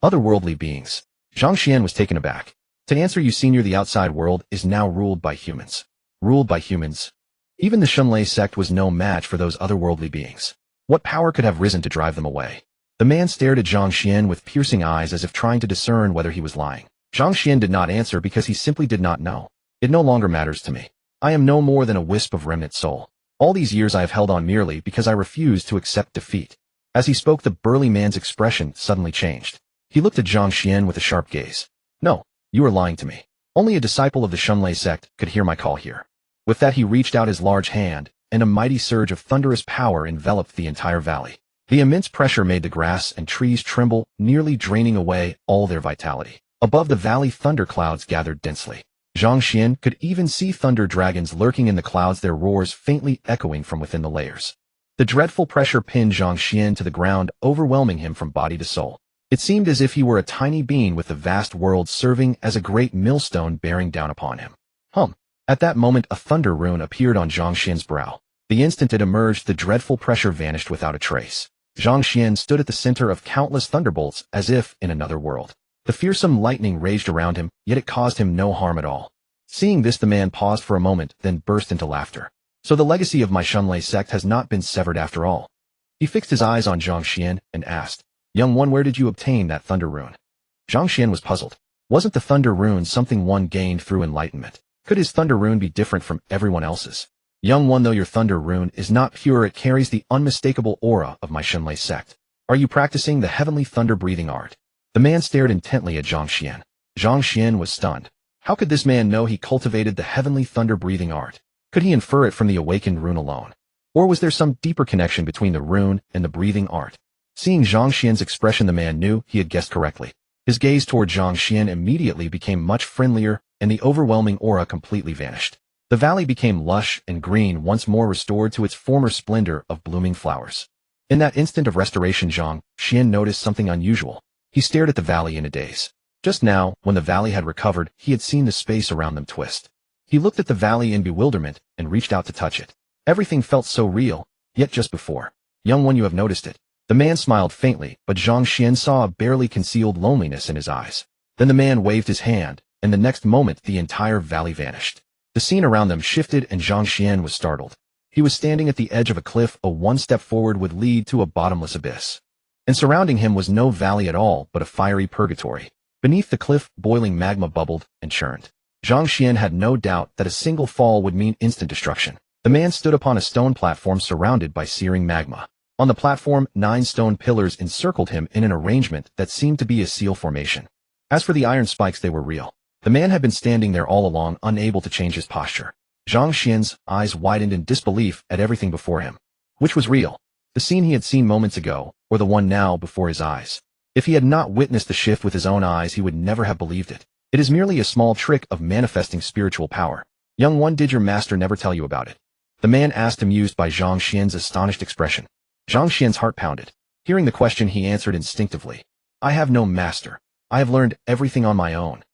Otherworldly beings. Zhang Xuan was taken aback. To answer you, senior, the outside world is now ruled by humans. Ruled by humans? Even the Shunlei sect was no match for those otherworldly beings. What power could have risen to drive them away? The man stared at Zhang Xuan with piercing eyes as if trying to discern whether he was lying. Zhang Xuan did not answer because he simply did not know. It no longer matters to me. I am no more than a wisp of remnant soul. All these years I have held on merely because I refused to accept defeat. As he spoke, the burly man's expression suddenly changed. He looked at Zhang Xuan with a sharp gaze. No, you are lying to me. Only a disciple of the Shunlei sect could hear my call here. With that, he reached out his large hand, and a mighty surge of thunderous power enveloped the entire valley. The immense pressure made the grass and trees tremble, nearly draining away all their vitality. Above the valley, thunderclouds gathered densely. Zhang Xuan could even see thunder dragons lurking in the clouds, their roars faintly echoing from within the layers. The dreadful pressure pinned Zhang Xuan to the ground, overwhelming him from body to soul. It seemed as if he were a tiny being with the vast world serving as a great millstone bearing down upon him. At that moment, a thunder rune appeared on Zhang Xuan's brow. The instant it emerged, the dreadful pressure vanished without a trace. Zhang Xuan stood at the center of countless thunderbolts, as if in another world. The fearsome lightning raged around him, yet it caused him no harm at all. Seeing this, the man paused for a moment, then burst into laughter. So the legacy of my Shunlei sect has not been severed after all. He fixed his eyes on Zhang Xuan and asked, Young one, where did you obtain that thunder rune? Zhang Xuan was puzzled. Wasn't the thunder rune something one gained through enlightenment? Could his thunder rune be different from everyone else's? Young one, though your thunder rune is not pure, it carries the unmistakable aura of my Shunlei sect. Are you practicing the heavenly thunder-breathing art? The man stared intently at Zhang Xuan. Zhang Xuan was stunned. How could this man know he cultivated the heavenly thunder-breathing art? Could he infer it from the awakened rune alone? Or was there some deeper connection between the rune and the breathing art? Seeing Zhang Xuan's expression, the man knew he had guessed correctly. His gaze toward Zhang Xuan immediately became much friendlier, and the overwhelming aura completely vanished. The valley became lush and green, once more restored to its former splendor of blooming flowers. In that instant of restoration, Zhang Xuan noticed something unusual. He stared at the valley in a daze. Just now, when the valley had recovered, he had seen the space around them twist. He looked at the valley in bewilderment and reached out to touch it. Everything felt so real, yet just before. Young one, you have noticed it. The man smiled faintly, but Zhang Xuan saw a barely concealed loneliness in his eyes. Then the man waved his hand, and the next moment the entire valley vanished. The scene around them shifted and Zhang Xuan was startled. He was standing at the edge of a cliff. A one step forward would lead to a bottomless abyss. And surrounding him was no valley at all, but a fiery purgatory. Beneath the cliff, boiling magma bubbled and churned. Zhang Xuan had no doubt that a single fall would mean instant destruction. The man stood upon a stone platform surrounded by searing magma. On the platform, 9 stone pillars encircled him in an arrangement that seemed to be a seal formation. As for the iron spikes, they were real. The man had been standing there all along, unable to change his posture. Zhang Xuan's eyes widened in disbelief at everything before him. Which was real? The scene he had seen moments ago, or the one now before his eyes? If he had not witnessed the shift with his own eyes, he would never have believed it. It is merely a small trick of manifesting spiritual power. Young one, did your master never tell you about it? The man asked, amused by Zhang Xuan's astonished expression. Zhang Xuan's heart pounded. Hearing the question, he answered instinctively. I have no master. I have learned everything on my own.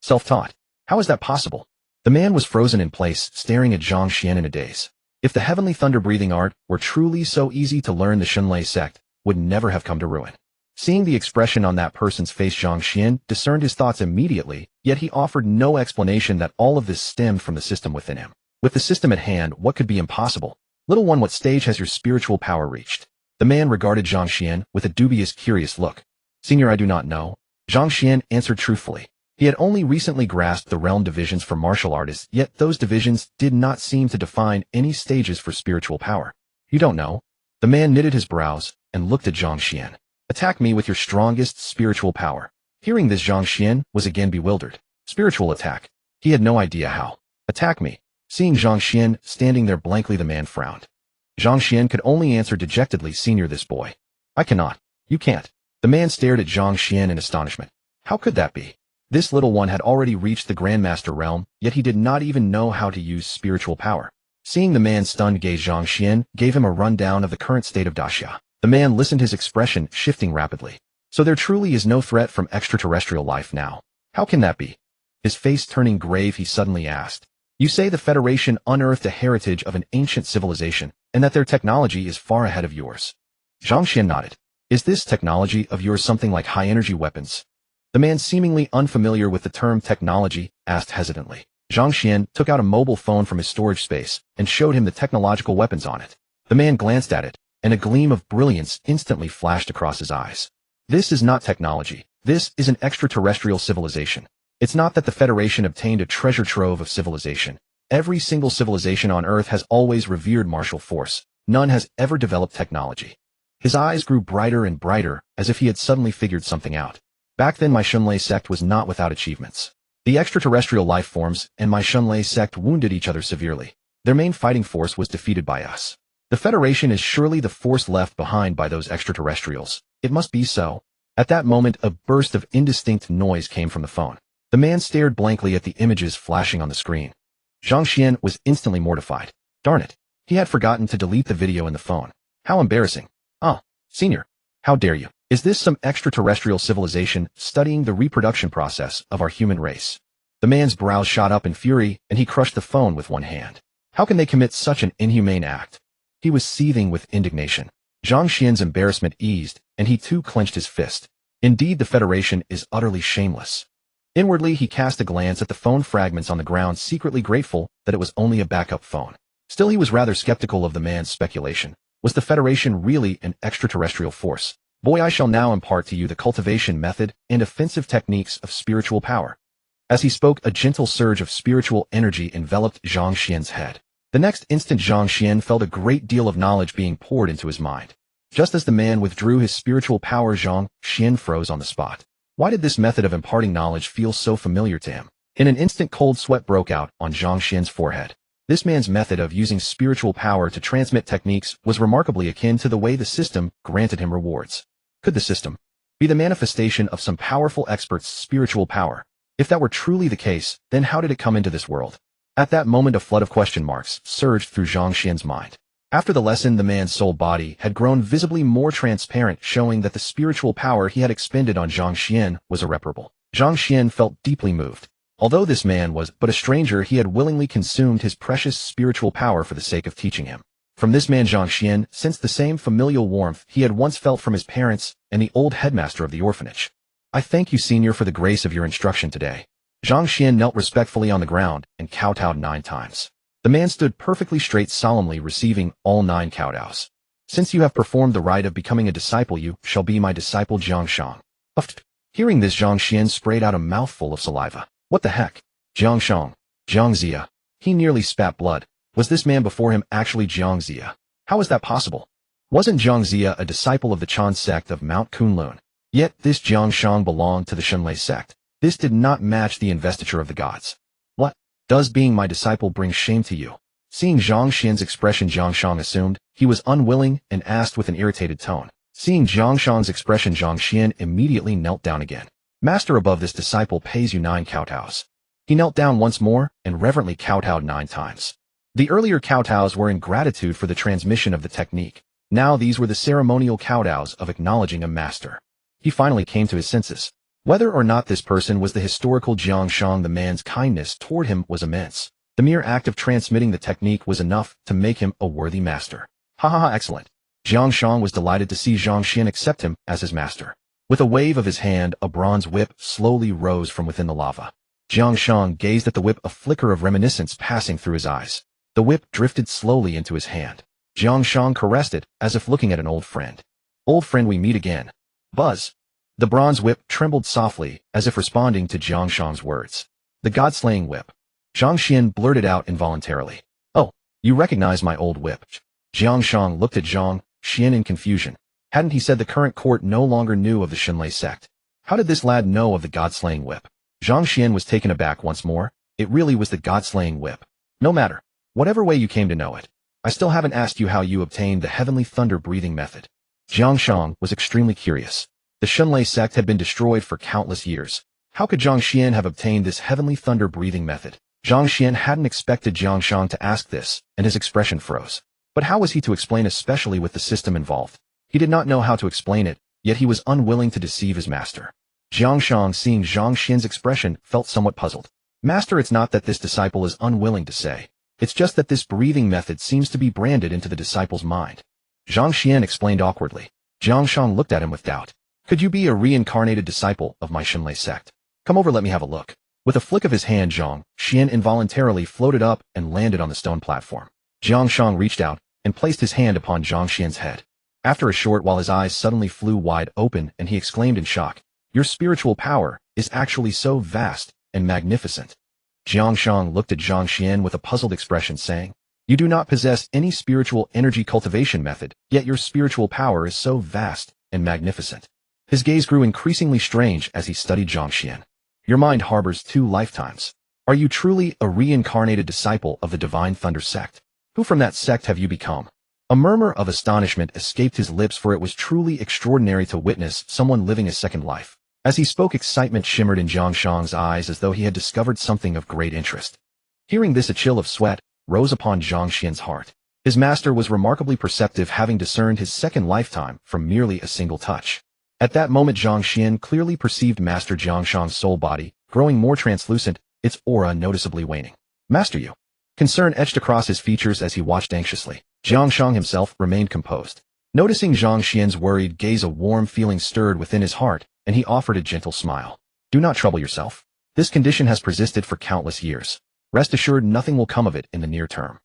Self-taught. How is that possible? The man was frozen in place, staring at Zhang Xuan in a daze. If the heavenly thunder-breathing art were truly so easy to learn, the Shunlei sect would never have come to ruin. Seeing the expression on that person's face, Zhang Xuan discerned his thoughts immediately, yet he offered no explanation that all of this stemmed from the system within him. With the system at hand, what could be impossible? Little one, what stage has your spiritual power reached? The man regarded Zhang Xuan with a dubious, curious look. Senior, I do not know. Zhang Xuan answered truthfully. He had only recently grasped the realm divisions for martial artists, yet those divisions did not seem to define any stages for spiritual power. You don't know? The man knitted his brows and looked at Zhang Xuan. Attack me with your strongest spiritual power. Hearing this, Zhang Xuan was again bewildered. Spiritual attack. He had no idea how. Attack me. Seeing Zhang Xuan standing there blankly, the man frowned. Zhang Xuan could only answer dejectedly, Senior, this boy. I cannot. You can't. The man stared at Zhang Xuan in astonishment. How could that be? This little one had already reached the Grandmaster realm, yet he did not even know how to use spiritual power. Seeing the man's stunned gaze, Zhang Xuan gave him a rundown of the current state of Daxia. The man listened, his expression shifting rapidly. So there truly is no threat from extraterrestrial life now. How can that be? His face turning grave, he suddenly asked. You say the Federation unearthed a heritage of an ancient civilization, and that their technology is far ahead of yours. Zhang Xuan nodded. Is this technology of yours something like high-energy weapons? The man, seemingly unfamiliar with the term technology, asked hesitantly. Zhang Xuan took out a mobile phone from his storage space and showed him the technological weapons on it. The man glanced at it, and a gleam of brilliance instantly flashed across his eyes. This is not technology. This is an extraterrestrial civilization. It's not that the Federation obtained a treasure trove of civilization. Every single civilization on Earth has always revered martial force. None has ever developed technology. His eyes grew brighter and brighter, as if he had suddenly figured something out. Back then my Shunlei sect was not without achievements. The extraterrestrial life forms and my Shunlei sect wounded each other severely. Their main fighting force was defeated by us. The Federation is surely the force left behind by those extraterrestrials. It must be so. At that moment, a burst of indistinct noise came from the phone. The man stared blankly at the images flashing on the screen. Zhang Xuan was instantly mortified. Darn it. He had forgotten to delete the video in the phone. How embarrassing. Ah, Senior. How dare you? Is this some extraterrestrial civilization studying the reproduction process of our human race? The man's brows shot up in fury, and he crushed the phone with one hand. How can they commit such an inhumane act? He was seething with indignation. Zhang Xuan's embarrassment eased, and he too clenched his fist. Indeed, the Federation is utterly shameless. Inwardly, he cast a glance at the phone fragments on the ground, secretly grateful that it was only a backup phone. Still, he was rather skeptical of the man's speculation. Was the Federation really an extraterrestrial force? Boy, I shall now impart to you the cultivation method and offensive techniques of spiritual power. As he spoke, a gentle surge of spiritual energy enveloped Zhang Xuan's head. The next instant, Zhang Xuan felt a great deal of knowledge being poured into his mind. Just as the man withdrew his spiritual power, Zhang Xuan froze on the spot. Why did this method of imparting knowledge feel so familiar to him? In an instant, cold sweat broke out on Zhang Xuan's forehead. This man's method of using spiritual power to transmit techniques was remarkably akin to the way the system granted him rewards. Could the system be the manifestation of some powerful expert's spiritual power? If that were truly the case, then how did it come into this world? At that moment, a flood of question marks surged through Zhang Xuan's mind. After the lesson, the man's soul body had grown visibly more transparent, showing that the spiritual power he had expended on Zhang Xuan was irreparable. Zhang Xuan felt deeply moved. Although this man was but a stranger, he had willingly consumed his precious spiritual power for the sake of teaching him. From this man Zhang Xuan sensed the same familial warmth he had once felt from his parents and the old headmaster of the orphanage. I thank you, Senior, for the grace of your instruction today. Zhang Xuan knelt respectfully on the ground and kowtowed 9 times. The man stood perfectly straight, solemnly receiving all 9 kowtows. Since you have performed the rite of becoming a disciple, you shall be my disciple, Zhang Xuan. Hearing this, Zhang Xuan sprayed out a mouthful of saliva. What the heck? Zhang Xuan. Zhang Zia. He nearly spat blood. Was this man before him actually Zhang Zia? How is that possible? Wasn't Zhang Zia a disciple of the Chan sect of Mount Kunlun? Yet this Zhang Xuan belonged to the Shunlei sect. This did not match the investiture of the gods. What? Does being my disciple bring shame to you? Seeing Zhang Xuan's expression, Zhang Xuan assumed he was unwilling and asked with an irritated tone. Seeing Zhang Xuan's expression, Zhang Xuan immediately knelt down again. Master, above this disciple pays you 9 kowtows. He knelt down once more and reverently kowtowed 9 times. The earlier kowtows were in gratitude for the transmission of the technique. Now these were the ceremonial kowtows of acknowledging a master. He finally came to his senses. Whether or not this person was the historical Zhang Xuan, the man's kindness toward him was immense. The mere act of transmitting the technique was enough to make him a worthy master. Excellent. Zhang Xuan was delighted to see Zhang Xuan accept him as his master. With a wave of his hand, a bronze whip slowly rose from within the lava. Zhang Xuan gazed at the whip, a flicker of reminiscence passing through his eyes. The whip drifted slowly into his hand. Zhang Xuan caressed it, as if looking at an old friend. Old friend, we meet again. Buzz. The bronze whip trembled softly, as if responding to Zhang Xuan's words. The god-slaying whip. Zhang Xuan blurted out involuntarily. Oh, you recognize my old whip. Zhang Xuan looked at Zhang Xuan in confusion. Hadn't he said the current court no longer knew of the Shunlei sect? How did this lad know of the god-slaying whip? Zhang Xuan was taken aback once more. It really was the god-slaying whip. No matter. Whatever way you came to know it. I still haven't asked you how you obtained the heavenly thunder-breathing method. Zhang Xuan was extremely curious. The Shunlei sect had been destroyed for countless years. How could Zhang Xuan have obtained this heavenly thunder-breathing method? Zhang Xuan hadn't expected Zhang Xuan to ask this, and his expression froze. But how was he to explain, especially with the system involved? He did not know how to explain it, yet he was unwilling to deceive his master. Zhang Xuan, seeing Zhang Xuan's expression, felt somewhat puzzled. Master, it's not that this disciple is unwilling to say. It's just that this breathing method seems to be branded into the disciple's mind. Zhang Xuan explained awkwardly. Zhang Xuan looked at him with doubt. Could you be a reincarnated disciple of my Xinlei sect? Come over, let me have a look. With a flick of his hand, Zhang Xuan involuntarily floated up and landed on the stone platform. Zhang Xuan reached out and placed his hand upon Zhang Xuan's head. After a short while, his eyes suddenly flew wide open and he exclaimed in shock, "Your spiritual power is actually so vast and magnificent." Zhang Xuan looked at Zhang Xuan with a puzzled expression, saying, "You do not possess any spiritual energy cultivation method, yet your spiritual power is so vast and magnificent." His gaze grew increasingly strange as he studied Zhang Xuan. "Your mind harbors 2 lifetimes. Are you truly a reincarnated disciple of the Divine Thunder sect? Who from that sect have you become?" A murmur of astonishment escaped his lips, for it was truly extraordinary to witness someone living a second life. As he spoke, excitement shimmered in Zhang Xuan's eyes as though he had discovered something of great interest. Hearing this, a chill of sweat rose upon Zhang Xuan's heart. His master was remarkably perceptive, having discerned his second lifetime from merely a single touch. At that moment, Zhang Xuan clearly perceived Master Zhang Xuan's soul body growing more translucent, its aura noticeably waning. "Master, you." Concern etched across his features as he watched anxiously. Zhang Xuan himself remained composed. Noticing Zhang Xuan's worried gaze, a warm feeling stirred within his heart, and he offered a gentle smile. "Do not trouble yourself. This condition has persisted for countless years. Rest assured nothing will come of it in the near term.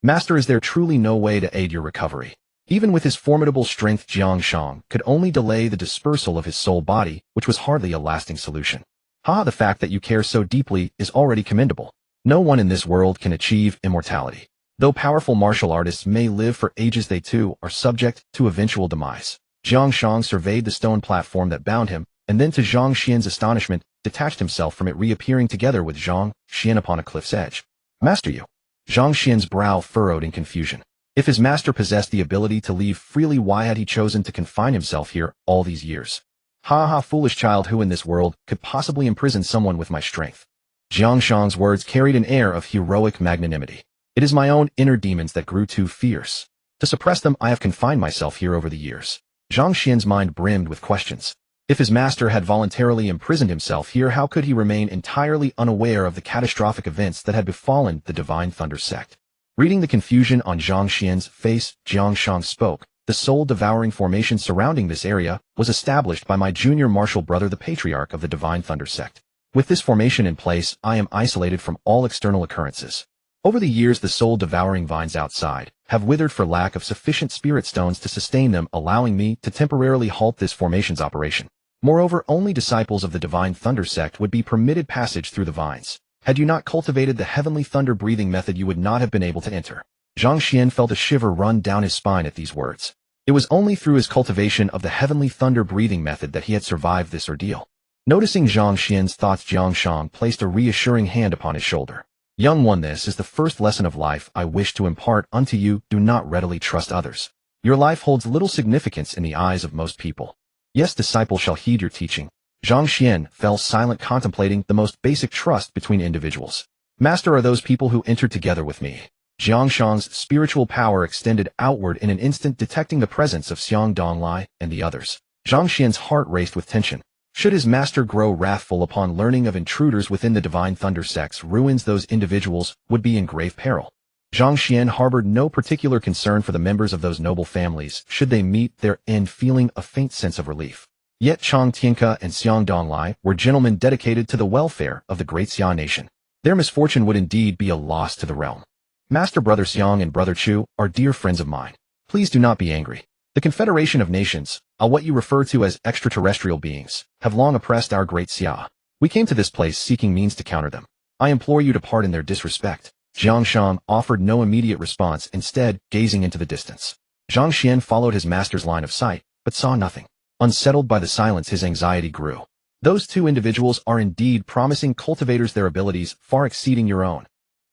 Master, is there truly no way to aid your recovery?" Even with his formidable strength, Zhang Xuan could only delay the dispersal of his soul body, which was hardly a lasting solution. The fact that you care so deeply is already commendable. No one in this world can achieve immortality. Though powerful martial artists may live for ages, they too are subject to eventual demise. Zhang Xuan surveyed the stone platform that bound him, and then to Zhang Xuan's astonishment, detached himself from it, reappearing together with Zhang Xuan upon a cliff's edge. "Master, you." Zhang Xuan's brow furrowed in confusion. If his master possessed the ability to leave freely, why had he chosen to confine himself here all these years? Foolish child, who in this world could possibly imprison someone with my strength? Zhang Xuan's words carried an air of heroic magnanimity. "It is my own inner demons that grew too fierce. To suppress them, I have confined myself here over the years." Zhang Xuan's mind brimmed with questions. If his master had voluntarily imprisoned himself here, how could he remain entirely unaware of the catastrophic events that had befallen the Divine Thunder sect? Reading the confusion on Zhang Xuan's face, Zhang Xuan spoke. "The soul-devouring formation surrounding this area was established by my junior martial brother, the patriarch of the Divine Thunder sect. With this formation in place, I am isolated from all external occurrences. Over the years, the soul-devouring vines outside have withered for lack of sufficient spirit stones to sustain them, allowing me to temporarily halt this formation's operation. Moreover, only disciples of the Divine Thunder sect would be permitted passage through the vines. Had you not cultivated the heavenly thunder breathing method, you would not have been able to enter." Zhang Xuan felt a shiver run down his spine at these words. It was only through his cultivation of the heavenly thunder breathing method that he had survived this ordeal. Noticing Zhang Xuan's thoughts, Zhang Xuan placed a reassuring hand upon his shoulder. "Young one, this is the first lesson of life I wish to impart unto you. Do not readily trust others. Your life holds little significance in the eyes of most people. Yes, disciple shall heed your teaching." Zhang Xuan fell silent, contemplating the most basic trust between individuals. "Master, are those people who entered together with me?" Zhang Xuan's spiritual power extended outward in an instant, detecting the presence of Xiang Donglai and the others. Zhang Xuan's heart raced with tension. Should his master grow wrathful upon learning of intruders within the Divine Thunder sect's ruins, those individuals would be in grave peril. Zhang Xuan harbored no particular concern for the members of those noble families should they meet their end, feeling a faint sense of relief. Yet Chang Tianke and Xiang Donglai were gentlemen dedicated to the welfare of the great Xia nation. Their misfortune would indeed be a loss to the realm. "Master, Brother Xiang and Brother Chu are dear friends of mine. Please do not be angry. The Confederation of Nations, what you refer to as extraterrestrial beings, have long oppressed our great Xia. We came to this place seeking means to counter them. I implore you to pardon their disrespect." Zhang Xuan offered no immediate response, instead gazing into the distance. Zhang Xuan followed his master's line of sight, but saw nothing. Unsettled by the silence, his anxiety grew. "Those 2 individuals are indeed promising cultivators, their abilities far exceeding your own."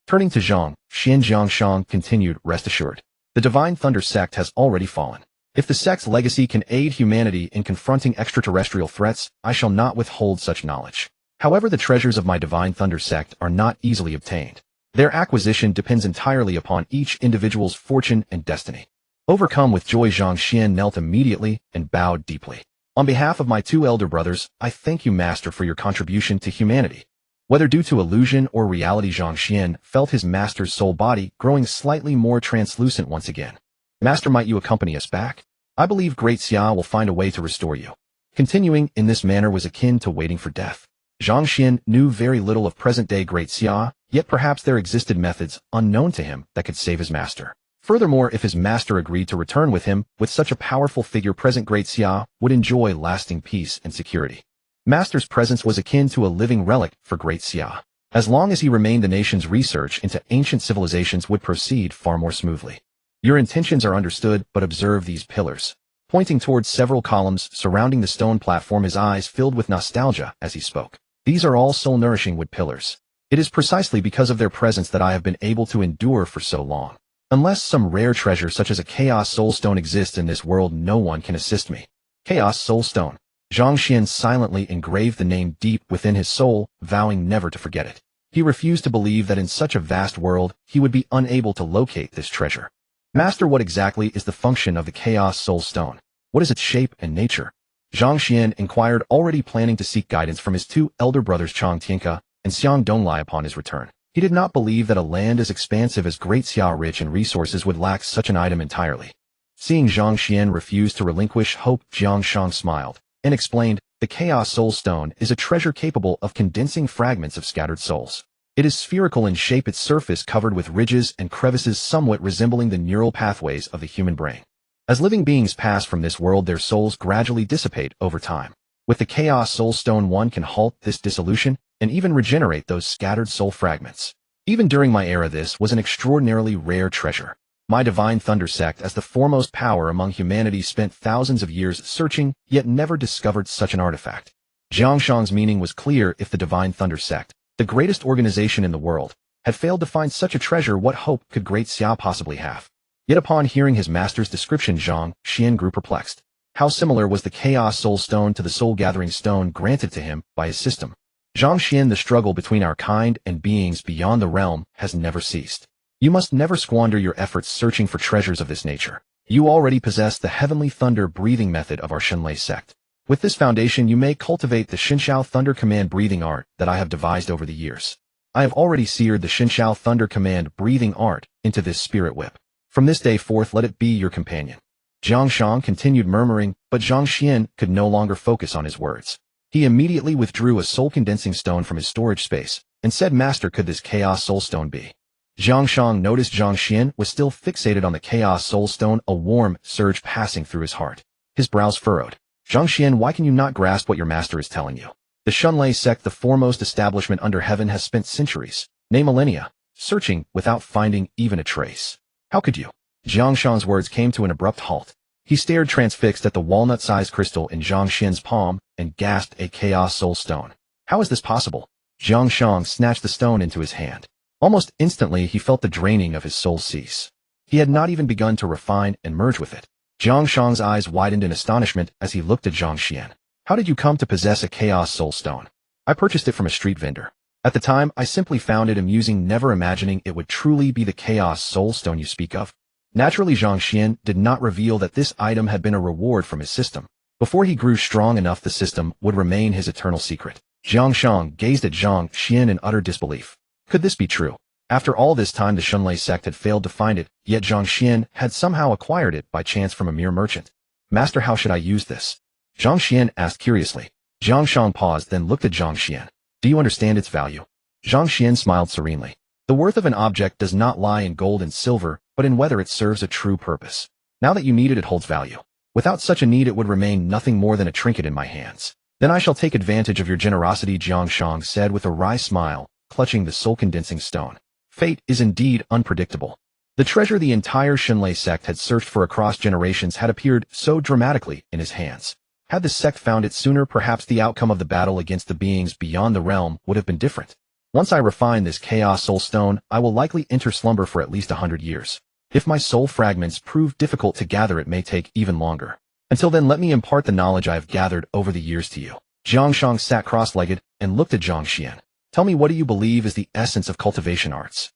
Turning to Zhang Xuan continued, "Rest assured, the Divine Thunder sect has already fallen. If the sect's legacy can aid humanity in confronting extraterrestrial threats, I shall not withhold such knowledge. However, the treasures of my Divine Thunder sect are not easily obtained. Their acquisition depends entirely upon each individual's fortune and destiny." Overcome with joy, Zhang Xuan knelt immediately and bowed deeply. "On behalf of my 2 elder brothers, I thank you, Master, for your contribution to humanity." Whether due to illusion or reality, Zhang Xuan felt his master's soul body growing slightly more translucent once again. Master, might you accompany us back? I believe Great Xia will find a way to restore you. Continuing in this manner was akin to waiting for death. Zhang Xuan knew very little of present-day Great Xia, yet perhaps there existed methods unknown to him that could save his master. Furthermore, if his master agreed to return with him, with such a powerful figure present, Great Xia would enjoy lasting peace and security. Master's presence was akin to a living relic for Great Xia. As long as he remained, the nation's research into ancient civilizations would proceed far more smoothly. Your intentions are understood, but observe these pillars. Pointing towards several columns surrounding the stone platform, his eyes filled with nostalgia as he spoke. These are all soul-nourishing wood pillars. It is precisely because of their presence that I have been able to endure for so long. Unless some rare treasure such as a Chaos Soul Stone exists in this world, no one can assist me. Chaos Soul Stone. Zhang Xuan silently engraved the name deep within his soul, vowing never to forget it. He refused to believe that in such a vast world, he would be unable to locate this treasure. Master, what exactly is the function of the Chaos Soul Stone? What is its shape and nature? Zhang Xuan inquired, already planning to seek guidance from his two elder brothers Chang Tianke and Xiang Donglai upon his return. He did not believe that a land as expansive as Great Xia, rich in resources, would lack such an item entirely. Seeing Zhang Xuan refuse to relinquish hope, Zhang Shang smiled and explained, the Chaos Soul Stone is a treasure capable of condensing fragments of scattered souls. It is spherical in shape, its surface covered with ridges and crevices somewhat resembling the neural pathways of the human brain. As living beings pass from this world, their souls gradually dissipate over time. With the Chaos Soul Stone, one can halt this dissolution and even regenerate those scattered soul fragments. Even during my era, this was an extraordinarily rare treasure. My Divine Thunder sect, as the foremost power among humanity, spent thousands of years searching, yet never discovered such an artifact. Zhang Shang's meaning was clear. If the Divine Thunder sect, the greatest organization in the world, had failed to find such a treasure, what hope could Great Xia possibly have? Yet upon hearing his master's description, Zhang Xuan grew perplexed. How similar was the Chaos Soul Stone to the soul-gathering stone granted to him by his system? Zhang Xuan, the struggle between our kind and beings beyond the realm has never ceased. You must never squander your efforts searching for treasures of this nature. You already possess the heavenly thunder breathing method of our Shenlei sect. With this foundation, you may cultivate the Shinshao Thunder Command breathing art that I have devised over the years. I have already seared the Shinshao Thunder Command breathing art into this spirit whip. From this day forth, let it be your companion. Zhang Shang continued murmuring, but Zhang Xuan could no longer focus on his words. He immediately withdrew a soul-condensing stone from his storage space and said, Master, could this Chaos Soul Stone be? Zhang Shang noticed Zhang Xuan was still fixated on the Chaos Soul Stone, a warm surge passing through his heart. His brows furrowed. Zhang Xuan, why can you not grasp what your master is telling you? The Shenlei sect, the foremost establishment under heaven, has spent centuries, nay millennia, searching without finding even a trace. How could you? Zhang Shang's words came to an abrupt halt. He stared transfixed at the walnut-sized crystal in Zhang Xuan's palm and gasped, a Chaos Soul Stone. How is this possible? Zhang Shang snatched the stone into his hand. Almost instantly, he felt the draining of his soul cease. He had not even begun to refine and merge with it. Zhang Shang's eyes widened in astonishment as he looked at Zhang Xuan. How did you come to possess a Chaos Soul Stone? I purchased it from a street vendor. At the time, I simply found it amusing, never imagining it would truly be the Chaos Soul Stone you speak of. Naturally, Zhang Xuan did not reveal that this item had been a reward from his system. Before he grew strong enough, the system would remain his eternal secret. Zhang Shang gazed at Zhang Xuan in utter disbelief. Could this be true? After all this time, the Shenlei sect had failed to find it, yet Zhang Xuan had somehow acquired it by chance from a mere merchant. Master, how should I use this? Zhang Xuan asked curiously. Zhang Shang paused, then looked at Zhang Xuan. Do you understand its value? Zhang Xuan smiled serenely. The worth of an object does not lie in gold and silver, but in whether it serves a true purpose. Now that you need it, it holds value. Without such a need, it would remain nothing more than a trinket in my hands. Then I shall take advantage of your generosity, Zhang Shang said with a wry smile, clutching the soul-condensing stone. Fate is indeed unpredictable. The treasure the entire Shenlei sect had searched for across generations had appeared so dramatically in his hands. Had the sect found it sooner, perhaps the outcome of the battle against the beings beyond the realm would have been different. Once I refine this Chaos Soul Stone, I will likely enter slumber for at least 100 years. If my soul fragments prove difficult to gather, it may take even longer. Until then, let me impart the knowledge I have gathered over the years to you. Zhang Shang sat cross-legged and looked at Zhang Xuan. Tell me, what do you believe is the essence of cultivation arts?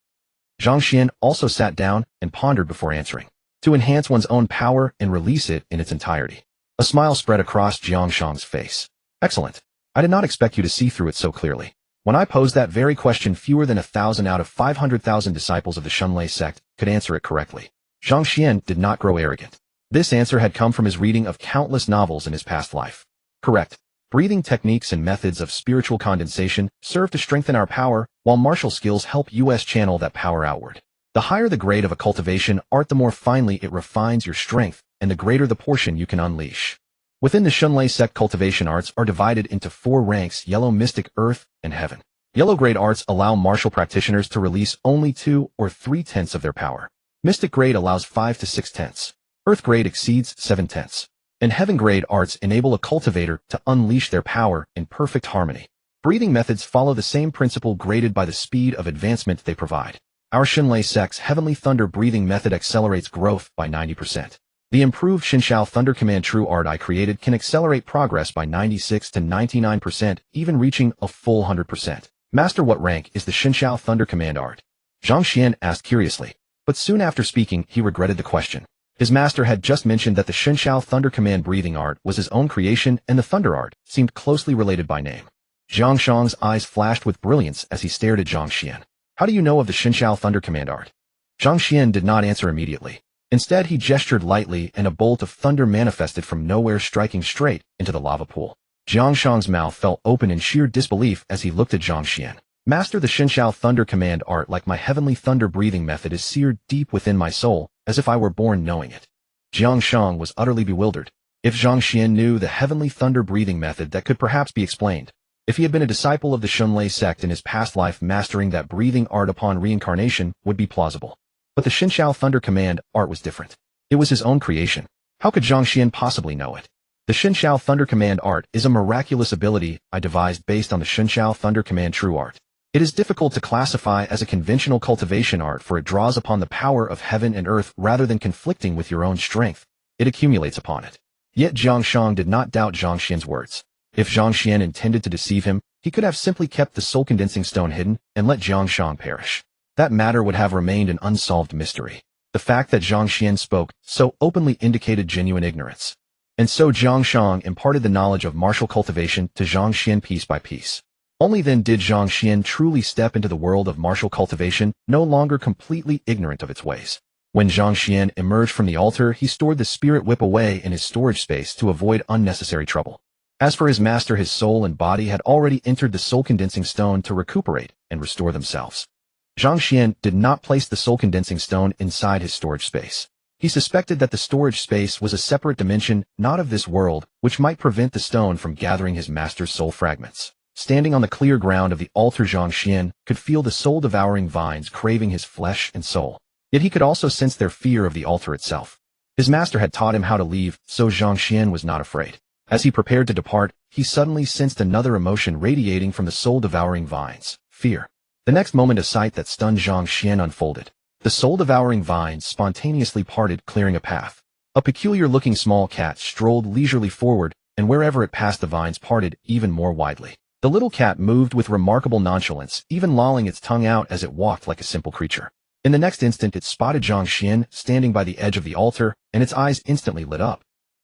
Zhang Xuan also sat down and pondered before answering. To enhance one's own power and release it in its entirety. A smile spread across Zhang Shang's face. Excellent. I did not expect you to see through it so clearly. When I posed that very question, fewer than 1,000 out of 500,000 disciples of the Shunlei sect could answer it correctly. Zhang Xuan did not grow arrogant. This answer had come from his reading of countless novels in his past life. Correct. Breathing techniques and methods of spiritual condensation serve to strengthen our power, while martial skills help us channel that power outward. The higher the grade of a cultivation art, the more finely it refines your strength, and the greater the portion you can unleash. Within the Shunlei sect, cultivation arts are divided into 4 ranks: yellow, mystic, earth, and heaven. Yellow grade arts allow martial practitioners to release only 2 or 3/10 of their power. Mystic grade allows 5 to 6/10. Earth grade exceeds 7/10. And heaven grade arts enable a cultivator to unleash their power in perfect harmony. Breathing methods follow the same principle, graded by the speed of advancement they provide. Our Shunlei sect's Heavenly Thunder breathing method accelerates growth by 90%. The improved Shinshao Thunder Command True Art I created can accelerate progress by 96 to 99%, even reaching a full 100%. Master, what rank is the Shinshao Thunder Command Art? Zhang Xuan asked curiously. But soon after speaking, he regretted the question. His master had just mentioned that the Shinshao Thunder Command breathing art was his own creation, and the Thunder Art seemed closely related by name. Zhang Xuan's eyes flashed with brilliance as he stared at Zhang Xuan. How do you know of the Shinshao Thunder Command Art? Zhang Xuan did not answer immediately. Instead, he gestured lightly, and a bolt of thunder manifested from nowhere, striking straight into the lava pool. Zhang Xuan's mouth fell open in sheer disbelief as he looked at Zhang Xuan. Master, the Shinshao Thunder Command Art, like my Heavenly Thunder breathing method, is seared deep within my soul, as if I were born knowing it. Zhang Xuan was utterly bewildered. If Zhang Xuan knew the Heavenly Thunder breathing method, that could perhaps be explained. If he had been a disciple of the Shunlei sect in his past life, mastering that breathing art upon reincarnation would be plausible. But the Shinshao Thunder Command Art was different. It was his own creation. How could Zhang Xuan possibly know it? The Shinshao Thunder Command Art is a miraculous ability I devised based on the Shinshao Thunder Command True Art. It is difficult to classify as a conventional cultivation art, for it draws upon the power of heaven and earth rather than conflicting with your own strength. It accumulates upon it. Yet Zhang Xuan did not doubt Zhang Xuan's words. If Zhang Xuan intended to deceive him, he could have simply kept the soul condensing stone hidden and let Zhang Xuan perish. That matter would have remained an unsolved mystery. The fact that Zhang Xuan spoke so openly indicated genuine ignorance. And so Zhang Xuan imparted the knowledge of martial cultivation to Zhang Xuan piece by piece. Only then did Zhang Xuan truly step into the world of martial cultivation, no longer completely ignorant of its ways. When Zhang Xuan emerged from the altar, he stored the spirit whip away in his storage space to avoid unnecessary trouble. As for his master, his soul and body had already entered the soul-condensing stone to recuperate and restore themselves. Zhang Xuan did not place the soul-condensing stone inside his storage space. He suspected that the storage space was a separate dimension, not of this world, which might prevent the stone from gathering his master's soul fragments. Standing on the clear ground of the altar, Zhang Xuan could feel the soul-devouring vines craving his flesh and soul. Yet he could also sense their fear of the altar itself. His master had taught him how to leave, so Zhang Xuan was not afraid. As he prepared to depart, he suddenly sensed another emotion radiating from the soul-devouring vines: fear. The next moment, a sight that stunned Zhang Xuan unfolded. The soul-devouring vines spontaneously parted, clearing a path. A peculiar-looking small cat strolled leisurely forward, and wherever it passed, the vines parted even more widely. The little cat moved with remarkable nonchalance, even lolling its tongue out as it walked like a simple creature. In the next instant, it spotted Zhang Xuan standing by the edge of the altar, and its eyes instantly lit up.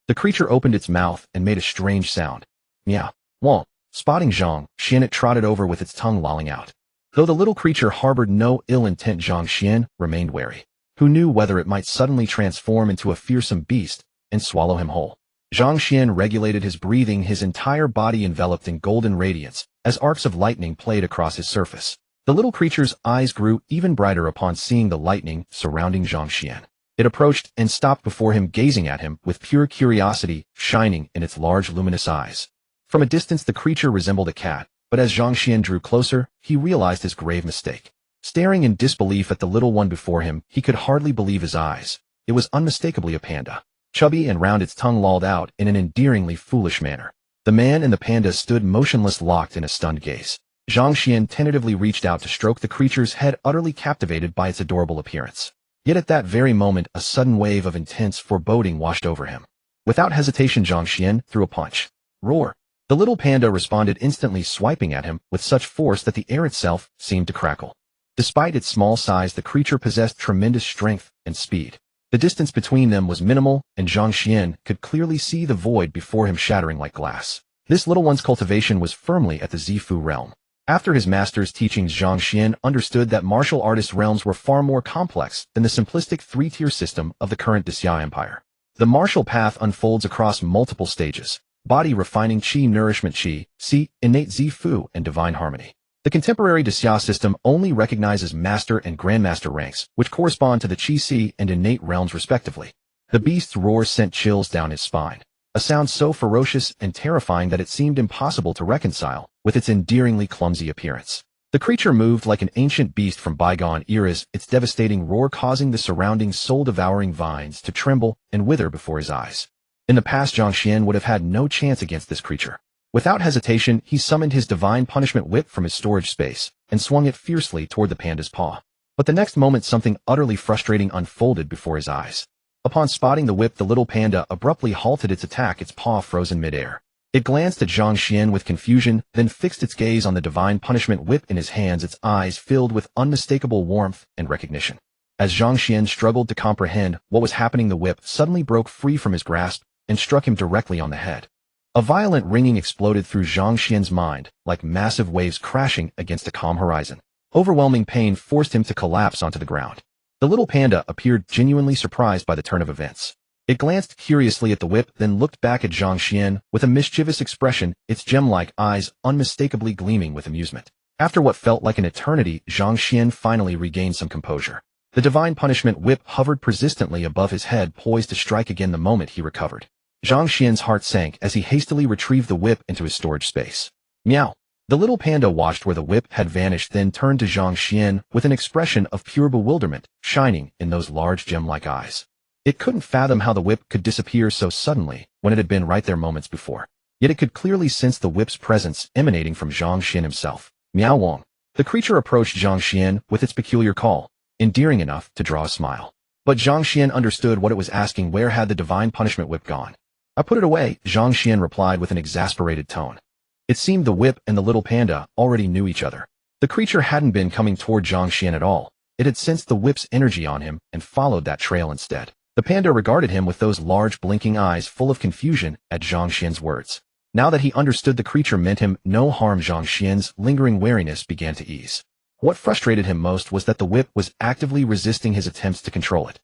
The creature opened its mouth and made a strange sound. Meow. Womp. Spotting Zhang Xuan, it trotted over with its tongue lolling out. Though the little creature harbored no ill intent, Zhang Xuan remained wary. Who knew whether it might suddenly transform into a fearsome beast and swallow him whole? Zhang Xuan regulated his breathing, his entire body enveloped in golden radiance, as arcs of lightning played across his surface. The little creature's eyes grew even brighter upon seeing the lightning surrounding Zhang Xuan. It approached and stopped before him, gazing at him with pure curiosity shining in its large luminous eyes. From a distance, the creature resembled a cat, but as Zhang Xuan drew closer, he realized his grave mistake. Staring in disbelief at the little one before him, he could hardly believe his eyes. It was unmistakably a panda. Chubby and round, its tongue lolled out in an endearingly foolish manner. The man and the panda stood motionless, locked in a stunned gaze. Zhang Xuan tentatively reached out to stroke the creature's head, utterly captivated by its adorable appearance. Yet at that very moment, a sudden wave of intense foreboding washed over him. Without hesitation, Zhang Xuan threw a punch. Roar! The little panda responded instantly, swiping at him with such force that the air itself seemed to crackle. Despite its small size, the creature possessed tremendous strength and speed. The distance between them was minimal, and Zhang Xuan could clearly see the void before him shattering like glass. This little one's cultivation was firmly at the Zifu realm. After his master's teachings, Zhang Xuan understood that martial artist realms were far more complex than the simplistic three-tier system of the current Xia Empire. The martial path unfolds across multiple stages: body refining qi, nourishment qi, si, innate zifu, and divine harmony. The contemporary Xia system only recognizes master and grandmaster ranks, which correspond to the qi, si, and innate realms respectively. The beast's roar sent chills down his spine, a sound so ferocious and terrifying that it seemed impossible to reconcile with its endearingly clumsy appearance. The creature moved like an ancient beast from bygone eras, its devastating roar causing the surrounding soul-devouring vines to tremble and wither before his eyes. In the past, Zhang Xuan would have had no chance against this creature. Without hesitation, he summoned his divine punishment whip from his storage space and swung it fiercely toward the panda's paw. But the next moment, something utterly frustrating unfolded before his eyes. Upon spotting the whip, the little panda abruptly halted its attack, its paw frozen midair. It glanced at Zhang Xuan with confusion, then fixed its gaze on the divine punishment whip in his hands, its eyes filled with unmistakable warmth and recognition. As Zhang Xuan struggled to comprehend what was happening, the whip suddenly broke free from his grasp and struck him directly on the head. A violent ringing exploded through Zhang Xuan's mind, like massive waves crashing against a calm horizon. Overwhelming pain forced him to collapse onto the ground. The little panda appeared genuinely surprised by the turn of events. It glanced curiously at the whip, then looked back at Zhang Xuan with a mischievous expression, its gem-like eyes unmistakably gleaming with amusement. After what felt like an eternity, Zhang Xuan finally regained some composure. The divine punishment whip hovered persistently above his head, poised to strike again the moment he recovered. Zhang Xuan's heart sank as he hastily retrieved the whip into his storage space. Meow. The little panda watched where the whip had vanished, then turned to Zhang Xuan with an expression of pure bewilderment shining in those large gem-like eyes. It couldn't fathom how the whip could disappear so suddenly when it had been right there moments before. Yet it could clearly sense the whip's presence emanating from Zhang Xuan himself. Meow Wong. The creature approached Zhang Xuan with its peculiar call, endearing enough to draw a smile. But Zhang Xuan understood what it was asking. Where had the divine punishment whip gone? I put it away, Zhang Xuan replied with an exasperated tone. It seemed the whip and the little panda already knew each other. The creature hadn't been coming toward Zhang Xuan at all. It had sensed the whip's energy on him and followed that trail instead. The panda regarded him with those large blinking eyes full of confusion at Zhang Xuan's words. Now that he understood the creature meant him no harm, Zhang Xuan's lingering wariness began to ease. What frustrated him most was that the whip was actively resisting his attempts to control it.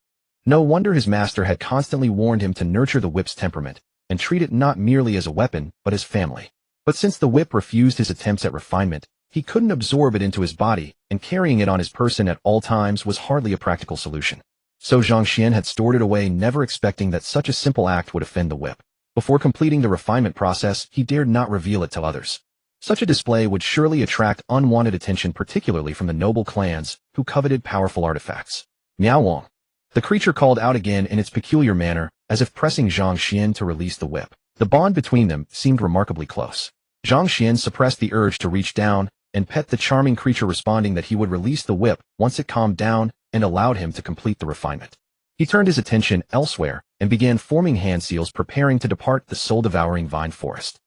No wonder his master had constantly warned him to nurture the whip's temperament and treat it not merely as a weapon but as family. But since the whip refused his attempts at refinement, he couldn't absorb it into his body, and carrying it on his person at all times was hardly a practical solution. So Zhang Xuan had stored it away, never expecting that such a simple act would offend the whip. Before completing the refinement process, he dared not reveal it to others. Such a display would surely attract unwanted attention, particularly from the noble clans who coveted powerful artifacts. Meow Wong. The creature called out again in its peculiar manner, as if pressing Zhang Xuan to release the whip. The bond between them seemed remarkably close. Zhang Xuan suppressed the urge to reach down and pet the charming creature, responding that he would release the whip once it calmed down and allowed him to complete the refinement. He turned his attention elsewhere and began forming hand seals, preparing to depart the soul-devouring vine forest.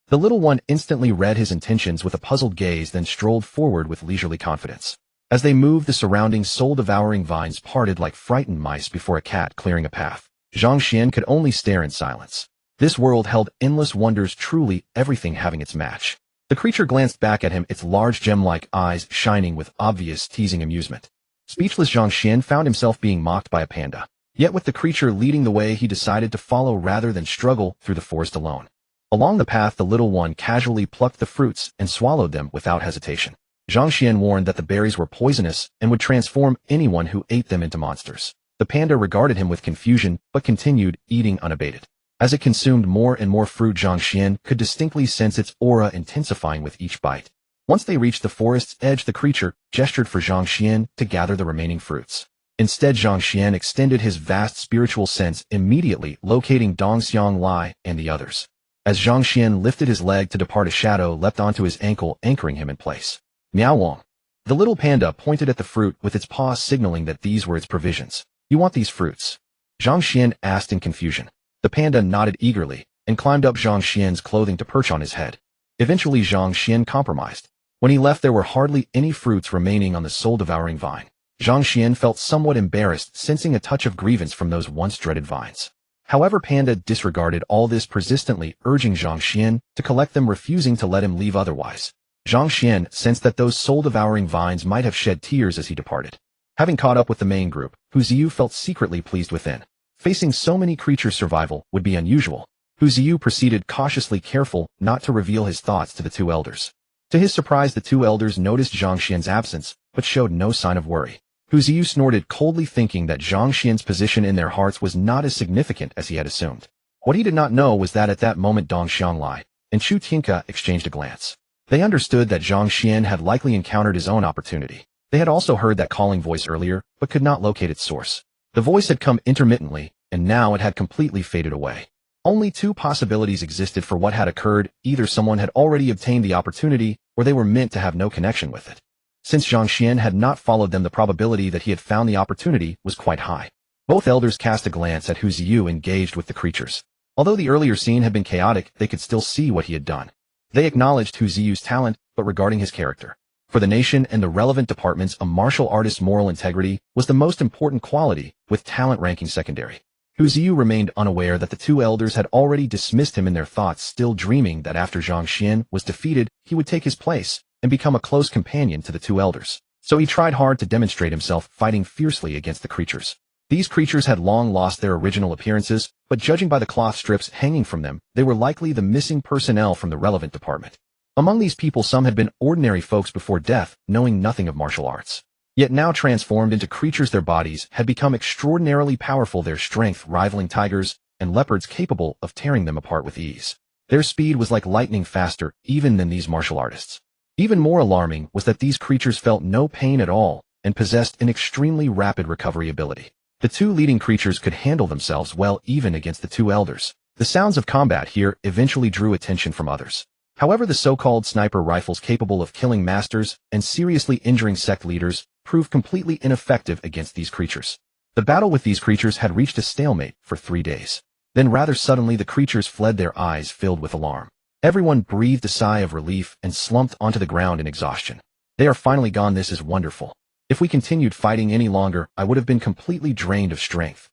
The little one instantly read his intentions with a puzzled gaze, then strolled forward with leisurely confidence. As they moved, the surrounding soul-devouring vines parted like frightened mice before a cat clearing a path. Zhang Xuan could only stare in silence. This world held endless wonders, truly everything having its match. The creature glanced back at him, its large gem-like eyes shining with obvious teasing amusement. Speechless, Zhang Xuan found himself being mocked by a panda. Yet with the creature leading the way, he decided to follow rather than struggle through the forest alone. Along the path, the little one casually plucked the fruits and swallowed them without hesitation. Zhang Xuan warned that the berries were poisonous and would transform anyone who ate them into monsters. The panda regarded him with confusion but continued eating unabated. As it consumed more and more fruit, Zhang Xuan could distinctly sense its aura intensifying with each bite. Once they reached the forest's edge, the creature gestured for Zhang Xuan to gather the remaining fruits. Instead, Zhang Xuan extended his vast spiritual sense, immediately locating Dongshan Lai and the others. As Zhang Xuan lifted his leg to depart, a shadow leapt onto his ankle, anchoring him in place. Meow Wong. The little panda pointed at the fruit with its paw, signaling that these were its provisions. You want these fruits? Zhang Xuan asked in confusion. The panda nodded eagerly and climbed up Zhang Xuan's clothing to perch on his head. Eventually, Zhang Xuan compromised. When he left, there were hardly any fruits remaining on the soul-devouring vine. Zhang Xuan felt somewhat embarrassed, sensing a touch of grievance from those once dreaded vines. However, Panda disregarded all this, persistently urging Zhang Xuan to collect them, refusing to let him leave otherwise. Zhang Xuan sensed that those soul-devouring vines might have shed tears as he departed. Having caught up with the main group, Hu Ziyu felt secretly pleased within. Facing so many creatures' survival would be unusual. Hu Ziyu proceeded cautiously, careful not to reveal his thoughts to the two elders. To his surprise, the two elders noticed Zhang Xian's absence, but showed no sign of worry. Hu Ziyu snorted coldly, thinking that Zhang Xian's position in their hearts was not as significant as he had assumed. What he did not know was that at that moment Dongshan Lai and Chu Tianke exchanged a glance. They understood that Zhang Xian had likely encountered his own opportunity. They had also heard that calling voice earlier, but could not locate its source. The voice had come intermittently, and now it had completely faded away. Only two possibilities existed for what had occurred: either someone had already obtained the opportunity, or they were meant to have no connection with it. Since Zhang Xian had not followed them, the probability that he had found the opportunity was quite high. Both elders cast a glance at Hu Ziyu engaged with the creatures. Although the earlier scene had been chaotic, they could still see what he had done. They acknowledged Hu Ziyu's talent, but regarding his character. For the nation and the relevant departments, a martial artist's moral integrity was the most important quality, with talent ranking secondary. Hu Ziyu remained unaware that the two elders had already dismissed him in their thoughts, still dreaming that after Zhang Xian was defeated, he would take his place and become a close companion to the two elders. So he tried hard to demonstrate himself, fighting fiercely against the creatures. These creatures had long lost their original appearances, but judging by the cloth strips hanging from them, they were likely the missing personnel from the relevant department. Among these people, some had been ordinary folks before death, knowing nothing of martial arts. Yet now transformed into creatures, their bodies had become extraordinarily powerful, their strength rivaling tigers and leopards, capable of tearing them apart with ease. Their speed was like lightning, faster even than these martial artists. Even more alarming was that these creatures felt no pain at all and possessed an extremely rapid recovery ability. The two leading creatures could handle themselves well even against the two elders. The sounds of combat here eventually drew attention from others. However, the so-called sniper rifles capable of killing masters and seriously injuring sect leaders proved completely ineffective against these creatures. The battle with these creatures had reached a stalemate for 3 days. Then rather suddenly the creatures fled, their eyes filled with alarm. Everyone breathed a sigh of relief and slumped onto the ground in exhaustion. They are finally gone. This is wonderful. If we continued fighting any longer, I would have been completely drained of strength.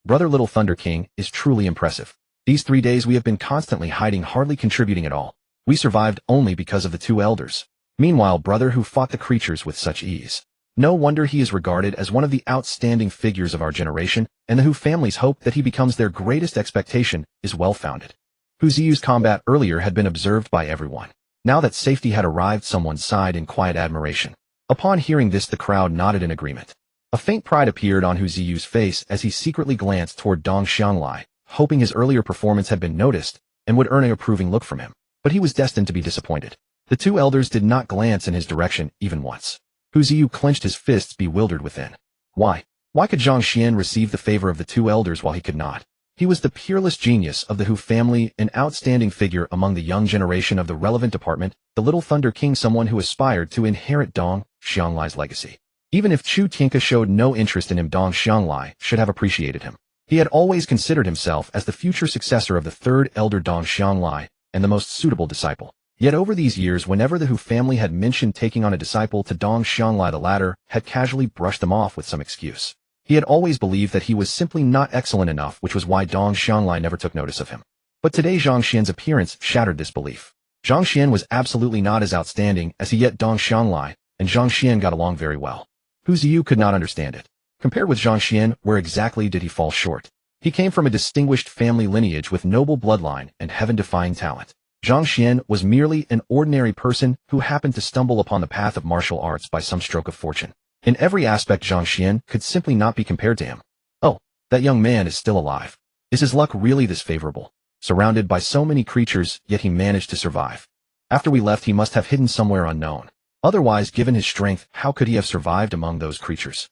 Brother Little Thunder King is truly impressive. These 3 days we have been constantly hiding, hardly contributing at all. We survived only because of the two elders. Meanwhile, brother who fought the creatures with such ease. No wonder he is regarded as one of the outstanding figures of our generation, and the Hu family's hope that he becomes their greatest expectation is well-founded. Hu Ziyu's combat earlier had been observed by everyone. Now that safety had arrived, someone sighed in quiet admiration. Upon hearing this, the crowd nodded in agreement. A faint pride appeared on Hu Ziyu's face as he secretly glanced toward Dongshan Lai, hoping his earlier performance had been noticed and would earn an approving look from him. But he was destined to be disappointed. The two elders did not glance in his direction even once. Hu Ziyu clenched his fists, bewildered within. Why? Why could Zhang Xian receive the favor of the two elders while he could not? He was the peerless genius of the Hu family, an outstanding figure among the young generation of the relevant department, the Little Thunder King, someone who aspired to inherit Dongshan Lai's legacy. Even if Chu Tianke showed no interest in him, Dongshan Lai should have appreciated him. He had always considered himself as the future successor of the third elder Dongshan Lai, and the most suitable disciple. Yet over these years, whenever the Hu family had mentioned taking on a disciple to Dongshan Lai, the latter had casually brushed them off with some excuse. He had always believed that he was simply not excellent enough, which was why Dongshan Lai never took notice of him. But today Zhang Xian's appearance shattered this belief. Zhang Xian was absolutely not as outstanding as he, yet Dongshan Lai and Zhang Xian got along very well. Hu Ziyu could not understand it. Compared with Zhang Xian, where exactly did he fall short? He came from a distinguished family lineage with noble bloodline and heaven-defying talent. Zhang Xian was merely an ordinary person who happened to stumble upon the path of martial arts by some stroke of fortune. In every aspect, Zhang Xian could simply not be compared to him. Oh, that young man is still alive. Is his luck really this favorable? Surrounded by so many creatures, yet he managed to survive. After we left, he must have hidden somewhere unknown. Otherwise, given his strength, how could he have survived among those creatures?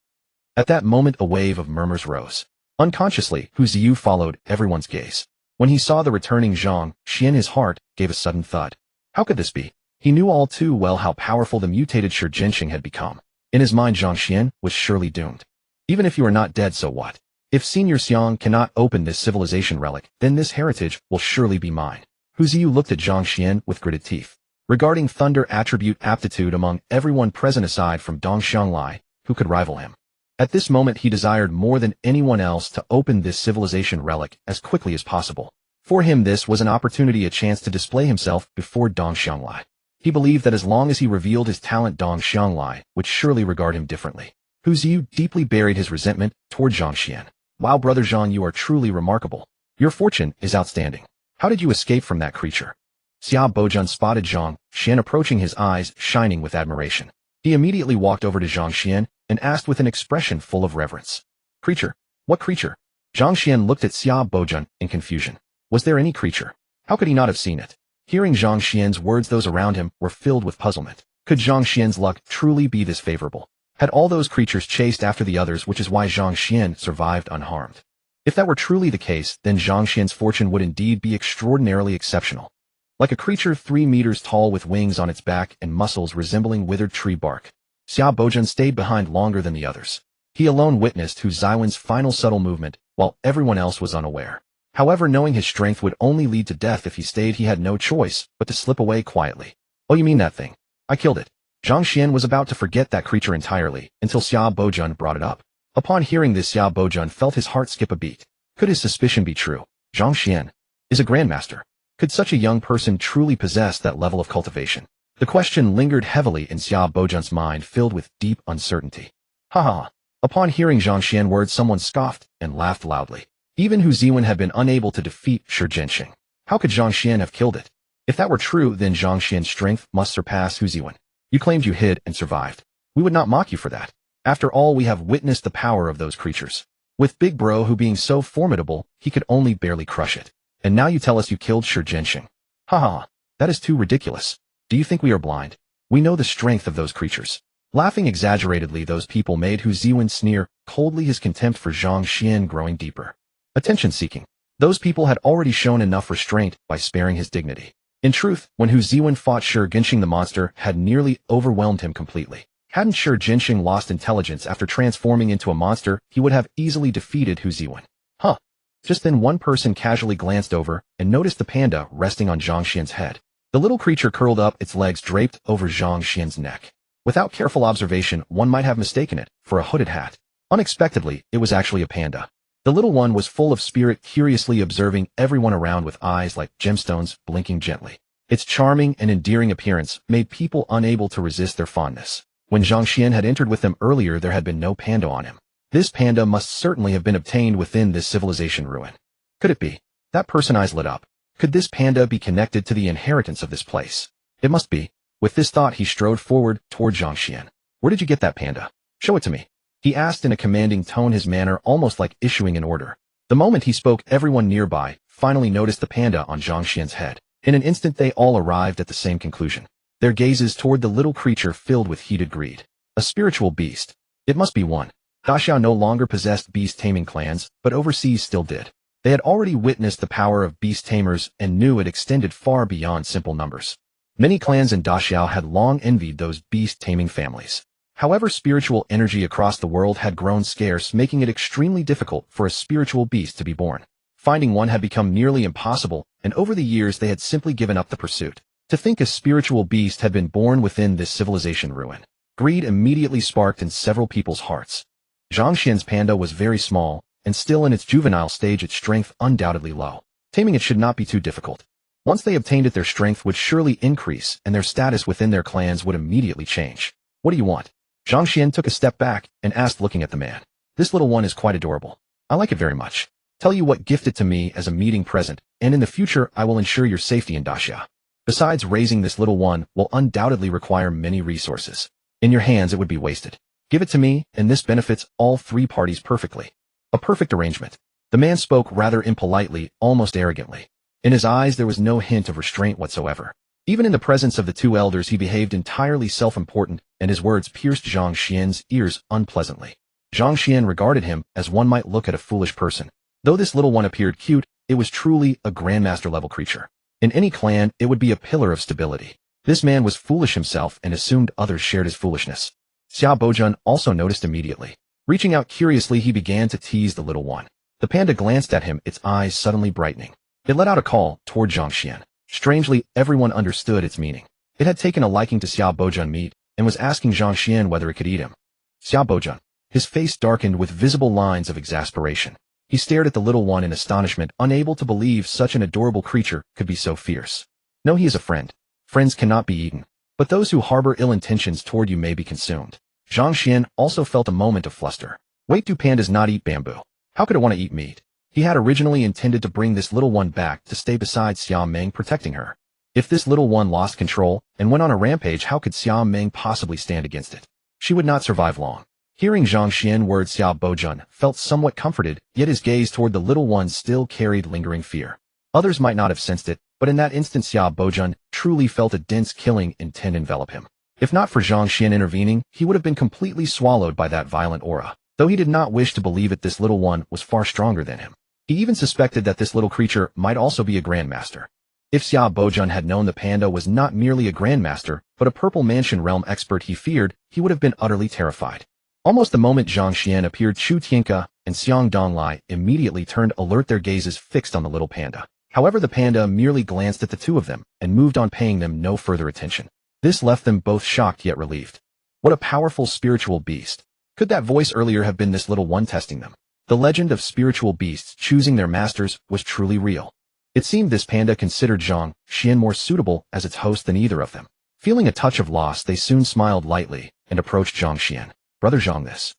At that moment, a wave of murmurs rose. Unconsciously, Hu Ziyu followed everyone's gaze. When he saw the returning Zhang Xian, his heart gave a sudden thud. How could this be? He knew all too well how powerful the mutated Shi Jianxing had become. In his mind, Zhang Xian was surely doomed. Even if you are not dead, so what? If Senior Xiang cannot open this civilization relic, then this heritage will surely be mine. Hu Ziyu looked at Zhang Xian with gritted teeth. Regarding thunder attribute aptitude among everyone present aside from Dongshan Lai, who could rival him? At this moment he desired more than anyone else to open this civilization relic as quickly as possible. For him this was an opportunity, a chance to display himself before Dongshan Lai. He believed that as long as he revealed his talent, Dongshan would surely regard him differently. Hu Ziyu deeply buried his resentment toward Zhang Xuan. Wow, brother Zhang, you are truly remarkable. Your fortune is outstanding. How did you escape from that creature? Xia Bojan spotted Zhang Xuan approaching, his eyes shining with admiration. He immediately walked over to Zhang Xuan and asked with an expression full of reverence. Creature? What creature? Zhang Xuan looked at Xia Bojan in confusion. Was there any creature? How could he not have seen it? Hearing Zhang Xuan's words, those around him were filled with puzzlement. Could Zhang Xuan's luck truly be this favorable? Had all those creatures chased after the others, which is why Zhang Xuan survived unharmed? If that were truly the case, then Zhang Xuan's fortune would indeed be extraordinarily exceptional. Like a creature 3 meters tall with wings on its back and muscles resembling withered tree bark, Xia Bojan stayed behind longer than the others. He alone witnessed Hu Ziwen's final subtle movement, while everyone else was unaware. However, knowing his strength would only lead to death if he stayed, he had no choice but to slip away quietly. Oh, you mean that thing? I killed it. Zhang Xuan was about to forget that creature entirely, until Xia Bojan brought it up. Upon hearing this, Xia Bojan felt his heart skip a beat. Could his suspicion be true? Zhang Xuan is a grandmaster. Could such a young person truly possess that level of cultivation? The question lingered heavily in Xia Bojan's mind, filled with deep uncertainty. Ha ha. Upon hearing Zhang Xuan's words, someone scoffed and laughed loudly. Even Hu Ziwen had been unable to defeat Shi Jinxing. How could Zhang Xuan have killed it? If that were true, then Zhang Xuan's strength must surpass Hu Ziwen. You claimed you hid and survived. We would not mock you for that. After all, we have witnessed the power of those creatures. With Big Bro who being so formidable, he could only barely crush it. And now you tell us you killed Shi Jinxing. Ha ha, that is too ridiculous. Do you think we are blind? We know the strength of those creatures. Laughing exaggeratedly, those people made Hu Ziwen sneer coldly, his contempt for Zhang Xuan growing deeper. Attention-seeking. Those people had already shown enough restraint by sparing his dignity. In truth, when Hu Ziwen fought Shi Jinxing, the monster had nearly overwhelmed him completely. Hadn't Shi Jinxing lost intelligence after transforming into a monster, he would have easily defeated Hu Ziwen. Huh. Just then one person casually glanced over and noticed the panda resting on Zhang Xuan's head. The little creature curled up, its legs draped over Zhang Xuan's neck. Without careful observation, one might have mistaken it for a hooded hat. Unexpectedly, it was actually a panda. The little one was full of spirit, curiously observing everyone around with eyes like gemstones blinking gently. Its charming and endearing appearance made people unable to resist their fondness. When Zhang Xuan had entered with them earlier, there had been no panda on him. This panda must certainly have been obtained within this civilization ruin. Could it be? That person's eyes lit up. Could this panda be connected to the inheritance of this place? It must be. With this thought, he strode forward toward Zhang Xuan. Where did you get that panda? Show it to me. He asked in a commanding tone, his manner almost like issuing an order. The moment he spoke, everyone nearby finally noticed the panda on Zhang Xuan's head. In an instant, they all arrived at the same conclusion. Their gazes toward the little creature filled with heated greed. A spiritual beast. It must be one. Daxiao no longer possessed beast-taming clans, but overseas still did. They had already witnessed the power of beast tamers and knew it extended far beyond simple numbers. Many clans in Daxiao had long envied those beast-taming families. However, spiritual energy across the world had grown scarce, making it extremely difficult for a spiritual beast to be born. Finding one had become nearly impossible, and over the years they had simply given up the pursuit. To think a spiritual beast had been born within this civilization ruin. Greed immediately sparked in several people's hearts. Zhang Xuan's panda was very small, and still in its juvenile stage, its strength undoubtedly low. Taming it should not be too difficult. Once they obtained it, their strength would surely increase, and their status within their clans would immediately change. What do you want? Zhang Xuan took a step back and asked, looking at the man. This little one is quite adorable. I like it very much. Tell you what, gift it to me as a meeting present, and in the future I will ensure your safety in Daxia. Besides, raising this little one will undoubtedly require many resources. In your hands it would be wasted. Give it to me, and this benefits all three parties perfectly. A perfect arrangement. The man spoke rather impolitely, almost arrogantly. In his eyes there was no hint of restraint whatsoever. Even in the presence of the two elders he behaved entirely self-important, and his words pierced Zhang Xuan's ears unpleasantly. Zhang Xuan regarded him as one might look at a foolish person. Though this little one appeared cute, it was truly a grandmaster-level creature. In any clan, it would be a pillar of stability. This man was foolish himself and assumed others shared his foolishness. Xia Bojan also noticed immediately. Reaching out curiously, he began to tease the little one. The panda glanced at him, its eyes suddenly brightening. It let out a call toward Zhang Xuan. Strangely, everyone understood its meaning. It had taken a liking to Xia Bojan meat and was asking Zhang Xuan whether it could eat him. Xia Bojan. His face darkened with visible lines of exasperation. He stared at the little one in astonishment, unable to believe such an adorable creature could be so fierce. No, he is a friend. Friends cannot be eaten. but those who harbor ill intentions toward you may be consumed. Zhang Xuan also felt a moment of fluster. Wait, do pandas not eat bamboo? How could it want to eat meat? He had originally intended to bring this little one back to stay beside Xiao Meng, protecting her. If this little one lost control and went on a rampage, how could Xiao Meng possibly stand against it? She would not survive long. Hearing Zhang Xuan words, Xiao Bojun felt somewhat comforted, yet his gaze toward the little one still carried lingering fear. Others might not have sensed it, but in that instant Xiao Bojun truly felt a dense killing intent envelop him. If not for Zhang Xuan intervening, he would have been completely swallowed by that violent aura. Though he did not wish to believe it, this little one was far stronger than him. He even suspected that this little creature might also be a grandmaster. If Xiao Bojun had known the panda was not merely a grandmaster, but a Purple Mansion realm expert he feared, he would have been utterly terrified. Almost the moment Zhang Xuan appeared, Chu Tianke and Xiang Donglai immediately turned alert, their gazes fixed on the little panda. However, the panda merely glanced at the two of them and moved on, paying them no further attention. This left them both shocked yet relieved. What a powerful spiritual beast. Could that voice earlier have been this little one testing them? The legend of spiritual beasts choosing their masters was truly real. It seemed this panda considered Zhang Xuan more suitable as its host than either of them. Feeling a touch of loss, they soon smiled lightly and approached Zhang Xuan. Brother Zhang, this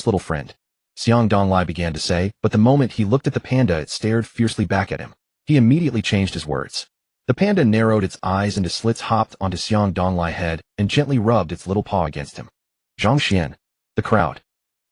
little friend, Xiang Donglai began to say, but the moment he looked at the panda, it stared fiercely back at him. He immediately changed his words. The panda narrowed its eyes into slits, hopped onto Xiang Donglai's head, and gently rubbed its little paw against him. Zhang Xuan. The crowd.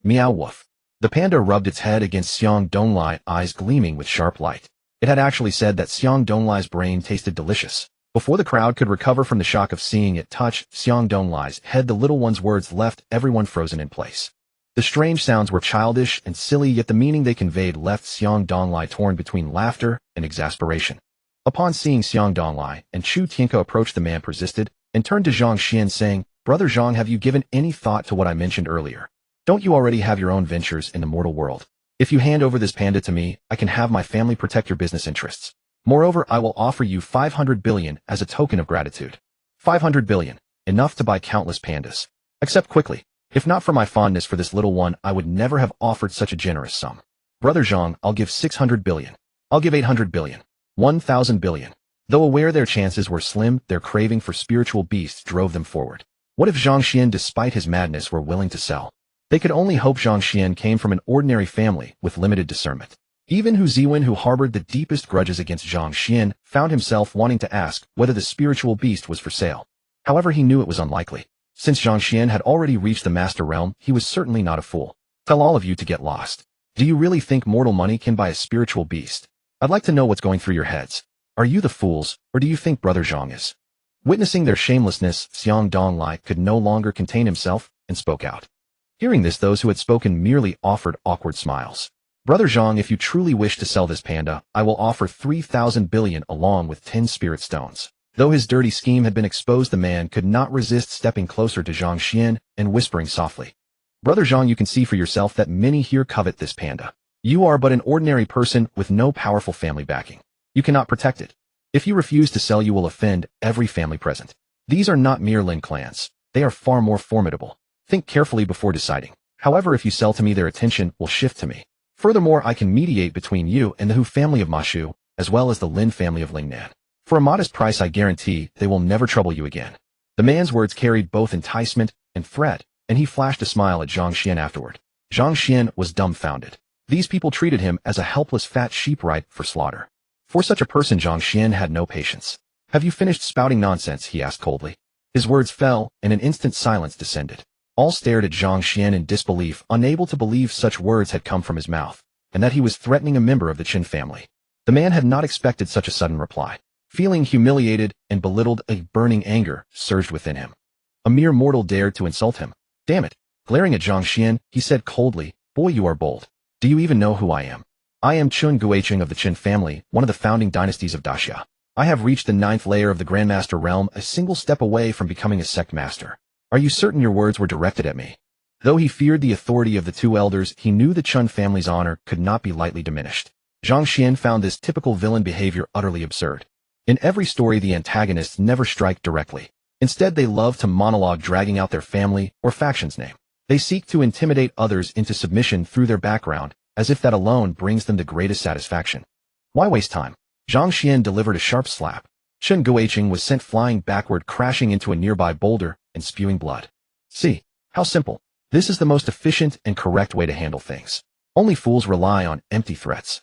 Meow woof. The panda rubbed its head against Xiang Donglai, eyes gleaming with sharp light. It had actually said that Xiang Donglai's brain tasted delicious. Before the crowd could recover from the shock of seeing it touch Xiang Donglai's head, the little one's words left everyone frozen in place. The strange sounds were childish and silly, yet the meaning they conveyed left Xiang Donglai torn between laughter and exasperation. Upon seeing Xiang Donglai and Chu Tianke approach, the man persisted and turned to Zhang Xuan, saying, Brother Zhang, have you given any thought to what I mentioned earlier? Don't you already have your own ventures in the mortal world? If you hand over this panda to me, I can have my family protect your business interests. Moreover, I will offer you 500 billion as a token of gratitude. 500 billion, enough to buy countless pandas. Accept quickly. If not for my fondness for this little one, I would never have offered such a generous sum. Brother Zhang, I'll give 600 billion. I'll give 800 billion. 1,000 billion. Though aware their chances were slim, their craving for spiritual beasts drove them forward. What if Zhang Xuan, despite his madness, were willing to sell? They could only hope Zhang Xuan came from an ordinary family with limited discernment. Even Hu Ziwen, who harbored the deepest grudges against Zhang Xuan, found himself wanting to ask whether the spiritual beast was for sale. However, he knew it was unlikely. Since Zhang Xuan had already reached the master realm, he was certainly not a fool. Tell all of you to get lost. Do you really think mortal money can buy a spiritual beast? I'd like to know what's going through your heads. Are you the fools, or do you think Brother Zhang is? Witnessing their shamelessness, Xiang Donglai could no longer contain himself and spoke out. Hearing this, those who had spoken merely offered awkward smiles. Brother Zhang, if you truly wish to sell this panda, I will offer 3,000 billion along with 10 spirit stones. Though his dirty scheme had been exposed, the man could not resist stepping closer to Zhang Xuan and whispering softly. Brother Zhang, you can see for yourself that many here covet this panda. You are but an ordinary person with no powerful family backing. You cannot protect it. If you refuse to sell, you will offend every family present. These are not mere Lin clans. They are far more formidable. Think carefully before deciding. However, if you sell to me, their attention will shift to me. Furthermore, I can mediate between you and the Hu family of Ma Shu, as well as the Lin family of Lingnan. For a modest price, I guarantee they will never trouble you again. The man's words carried both enticement and threat, and he flashed a smile at Zhang Xuan afterward. Zhang Xuan was dumbfounded. These people treated him as a helpless fat sheep ripe for slaughter. For such a person, Zhang Xuan had no patience. Have you finished spouting nonsense? He asked coldly. His words fell, and an instant silence descended. All stared at Zhang Xuan in disbelief, unable to believe such words had come from his mouth, and that he was threatening a member of the Qin family. The man had not expected such a sudden reply. Feeling humiliated and belittled, a burning anger surged within him. A mere mortal dared to insult him. Damn it! Glaring at Zhang Xuan, he said coldly, Boy, you are bold. Do you even know who I am? I am Chun Guicheng of the Qin family, one of the founding dynasties of Daxia. I have reached the 9th layer of the Grandmaster realm, a single step away from becoming a sect master. Are you certain your words were directed at me? Though he feared the authority of the two elders, he knew the Chun family's honor could not be lightly diminished. Zhang Xuan found this typical villain behavior utterly absurd. In every story, the antagonists never strike directly. Instead, they love to monologue, dragging out their family or faction's name. They seek to intimidate others into submission through their background, as if that alone brings them the greatest satisfaction. Why waste time? Zhang Xuan delivered a sharp slap. Zhang Xuan was sent flying backward, crashing into a nearby boulder and spewing blood. See, how simple. This is the most efficient and correct way to handle things. Only fools rely on empty threats.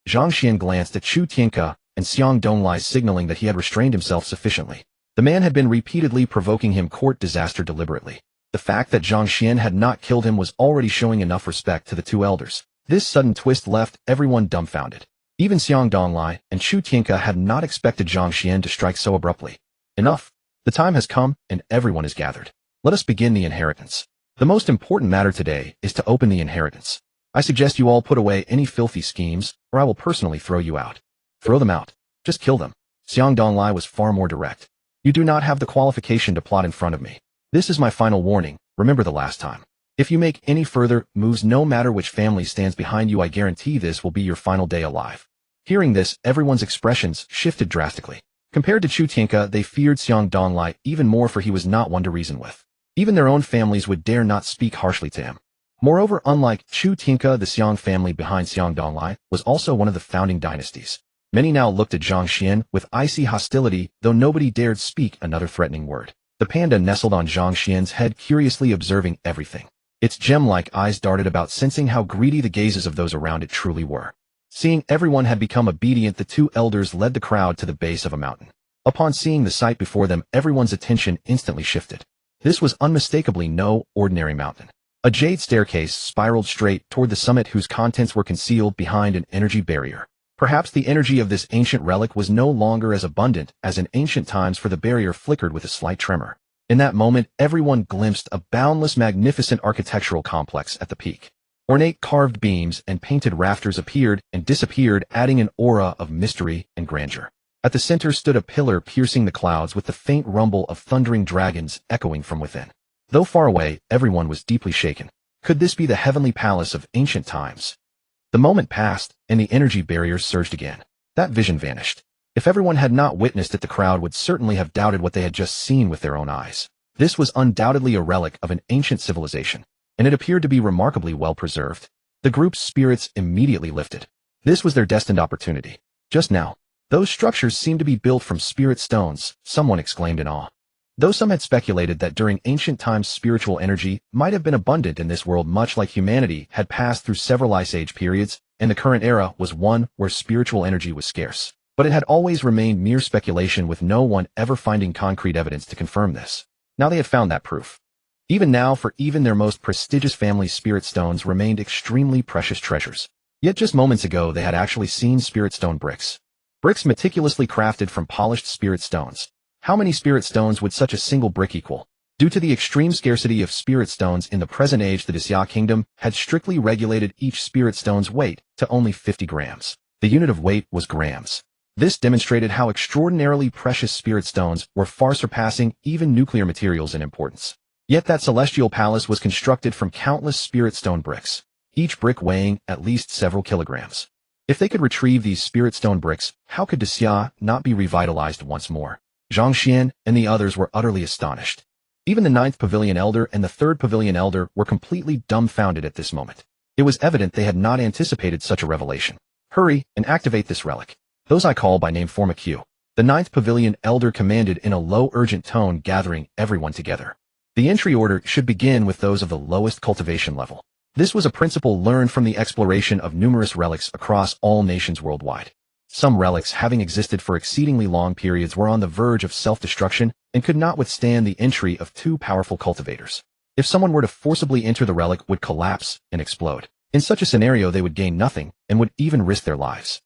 Zhang Xuan glanced at Chu Tianke and Xiang Donglai, signaling that he had restrained himself sufficiently. The man had been repeatedly provoking him court disaster deliberately. The fact that Zhang Xuan had not killed him was already showing enough respect to the two elders. This sudden twist left everyone dumbfounded. Even Xiang Donglai and Chu Tianke had not expected Zhang Xuan to strike so abruptly. Enough. The time has come, and everyone is gathered. Let us begin the inheritance. The most important matter today is to open the inheritance. I suggest you all put away any filthy schemes, or I will personally throw you out. Throw them out. Just kill them. Xiang Donglai was far more direct. You do not have the qualification to plot in front of me. This is my final warning. Remember the last time. If you make any further moves, no matter which family stands behind you, I guarantee this will be your final day alive. Hearing this, everyone's expressions shifted drastically. Compared to Chu Tianke, they feared Xiang Donglai even more, for he was not one to reason with. Even their own families would dare not speak harshly to him. Moreover, unlike Chu Tianke, the Xiang family behind Xiang Donglai was also one of the founding dynasties. Many now looked at Zhang Xuan with icy hostility, though nobody dared speak another threatening word. The panda nestled on Zhang Xuan's head, curiously observing everything. Its gem-like eyes darted about, sensing how greedy the gazes of those around it truly were. Seeing everyone had become obedient, the two elders led the crowd to the base of a mountain. Upon seeing the sight before them, everyone's attention instantly shifted. This was unmistakably no ordinary mountain. A jade staircase spiraled straight toward the summit, whose contents were concealed behind an energy barrier. Perhaps the energy of this ancient relic was no longer as abundant as in ancient times, for the barrier flickered with a slight tremor. In that moment, everyone glimpsed a boundless, magnificent architectural complex at the peak. Ornate carved beams and painted rafters appeared and disappeared, adding an aura of mystery and grandeur. At the center stood a pillar piercing the clouds, with the faint rumble of thundering dragons echoing from within. Though far away, everyone was deeply shaken. Could this be the heavenly palace of ancient times? The moment passed, and the energy barriers surged again. That vision vanished. If everyone had not witnessed it, the crowd would certainly have doubted what they had just seen with their own eyes. This was undoubtedly a relic of an ancient civilization, and it appeared to be remarkably well preserved. The group's spirits immediately lifted. This was their destined opportunity. Just now, those structures seemed to be built from spirit stones, someone exclaimed in awe. Though some had speculated that during ancient times spiritual energy might have been abundant in this world, much like humanity had passed through several ice age periods, and the current era was one where spiritual energy was scarce. But it had always remained mere speculation, with no one ever finding concrete evidence to confirm this. Now they had found that proof. Even now, for even their most prestigious family's spirit stones remained extremely precious treasures. Yet just moments ago they had actually seen spirit stone bricks. Bricks meticulously crafted from polished spirit stones. How many spirit stones would such a single brick equal? Due to the extreme scarcity of spirit stones in the present age, the Xia kingdom had strictly regulated each spirit stone's weight to only 50 grams. The unit of weight was grams. This demonstrated how extraordinarily precious spirit stones were, far surpassing even nuclear materials in importance. Yet that celestial palace was constructed from countless spirit stone bricks, each brick weighing at least several kilograms. If they could retrieve these spirit stone bricks, how could Xia not be revitalized once more? Zhang Xuan and the others were utterly astonished. Even the 9th Pavilion Elder and the 3rd Pavilion Elder were completely dumbfounded at this moment. It was evident they had not anticipated such a revelation. Hurry and activate this relic. Those I call by name form a queue. The 9th Pavilion Elder commanded in a low, urgent tone, gathering everyone together. The entry order should begin with those of the lowest cultivation level. This was a principle learned from the exploration of numerous relics across all nations worldwide. Some relics, having existed for exceedingly long periods, were on the verge of self-destruction and could not withstand the entry of too powerful cultivators. If someone were to forcibly enter, the relic would collapse and explode. In such a scenario, they would gain nothing and would even risk their lives.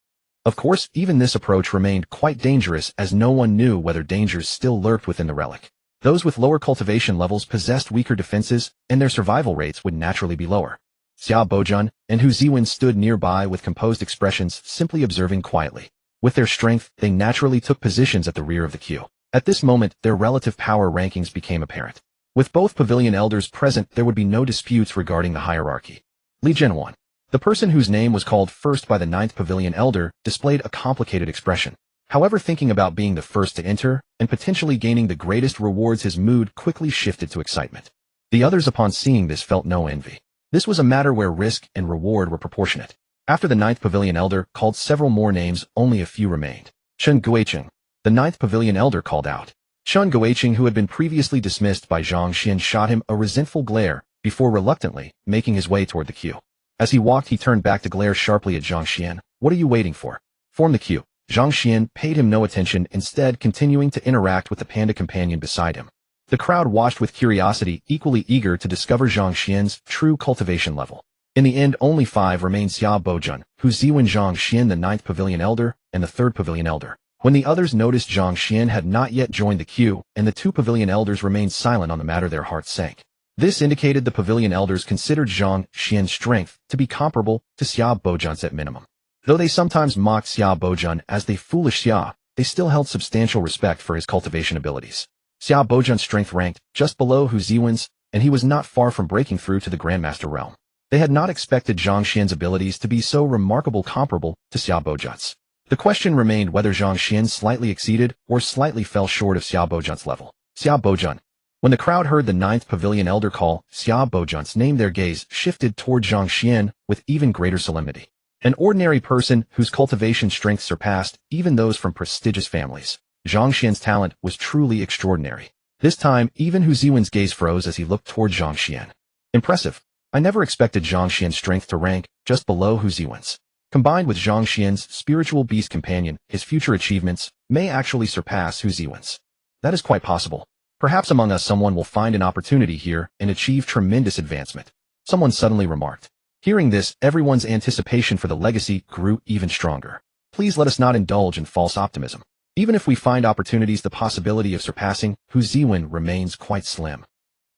Of course, even this approach remained quite dangerous, as no one knew whether dangers still lurked within the relic. Those with lower cultivation levels possessed weaker defenses, and their survival rates would naturally be lower. Xia Bojun and Hu Ziwen stood nearby with composed expressions, simply observing quietly. With their strength, they naturally took positions at the rear of the queue. At this moment, their relative power rankings became apparent. With both pavilion elders present, there would be no disputes regarding the hierarchy. Li Zhenwan, the person whose name was called first by the 9th Pavilion Elder, displayed a complicated expression. However, thinking about being the first to enter and potentially gaining the greatest rewards, his mood quickly shifted to excitement. The others, upon seeing this, felt no envy. This was a matter where risk and reward were proportionate. After the 9th Pavilion Elder called several more names, only a few remained. Chen Guicheng, The ninth pavilion elder called out. Chun Guoqing, who had been previously dismissed by Zhang Xuan, shot him a resentful glare before reluctantly making his way toward the queue. As he walked, he turned back to glare sharply at Zhang Xuan. What are you waiting for? Form the queue. Zhang Xuan paid him no attention, instead continuing to interact with the panda companion beside him. The crowd watched with curiosity, equally eager to discover Zhang Xuan's true cultivation level. In the end, only 5 remained: Xia Bozhen, Hu Ziwen, Zhang Xuan, the 9th pavilion elder, and the 3rd pavilion elder. When the others noticed Zhang Xuan had not yet joined the queue, and the 2 pavilion elders remained silent on the matter, their hearts sank. This indicated the pavilion elders considered Zhang Xuan's strength to be comparable to Xia Bozhen's at minimum. Though they sometimes mocked Xia Bozhen as the foolish Xia, they still held substantial respect for his cultivation abilities. Xia Bozhen's strength ranked just below Hu Ziwen's, and he was not far from breaking through to the Grandmaster realm. They had not expected Zhang Xuan's abilities to be so remarkable, comparable to Xia Bozhen's. The question remained whether Zhang Xuan slightly exceeded or slightly fell short of Xia Bozhen's level. Xia Bozhen. When the crowd heard the 9th pavilion elder call Xia Bozhen's name, their gaze shifted toward Zhang Xuan with even greater solemnity. An ordinary person whose cultivation strength surpassed even those from prestigious families. Zhang Xuan's talent was truly extraordinary. This time, even Hu Ziwen's gaze froze as he looked toward Zhang Xuan. Impressive. I never expected Zhang Xuan's strength to rank just below Hu Ziwen's. Combined with Zhang Xuan's spiritual beast companion, his future achievements may actually surpass Hu Ziwen's. That is quite possible. Perhaps among us someone will find an opportunity here and achieve tremendous advancement. Someone suddenly remarked. Hearing this, everyone's anticipation for the legacy grew even stronger. Please let us not indulge in false optimism. Even if we find opportunities, the possibility of surpassing Hu Ziwen remains quite slim.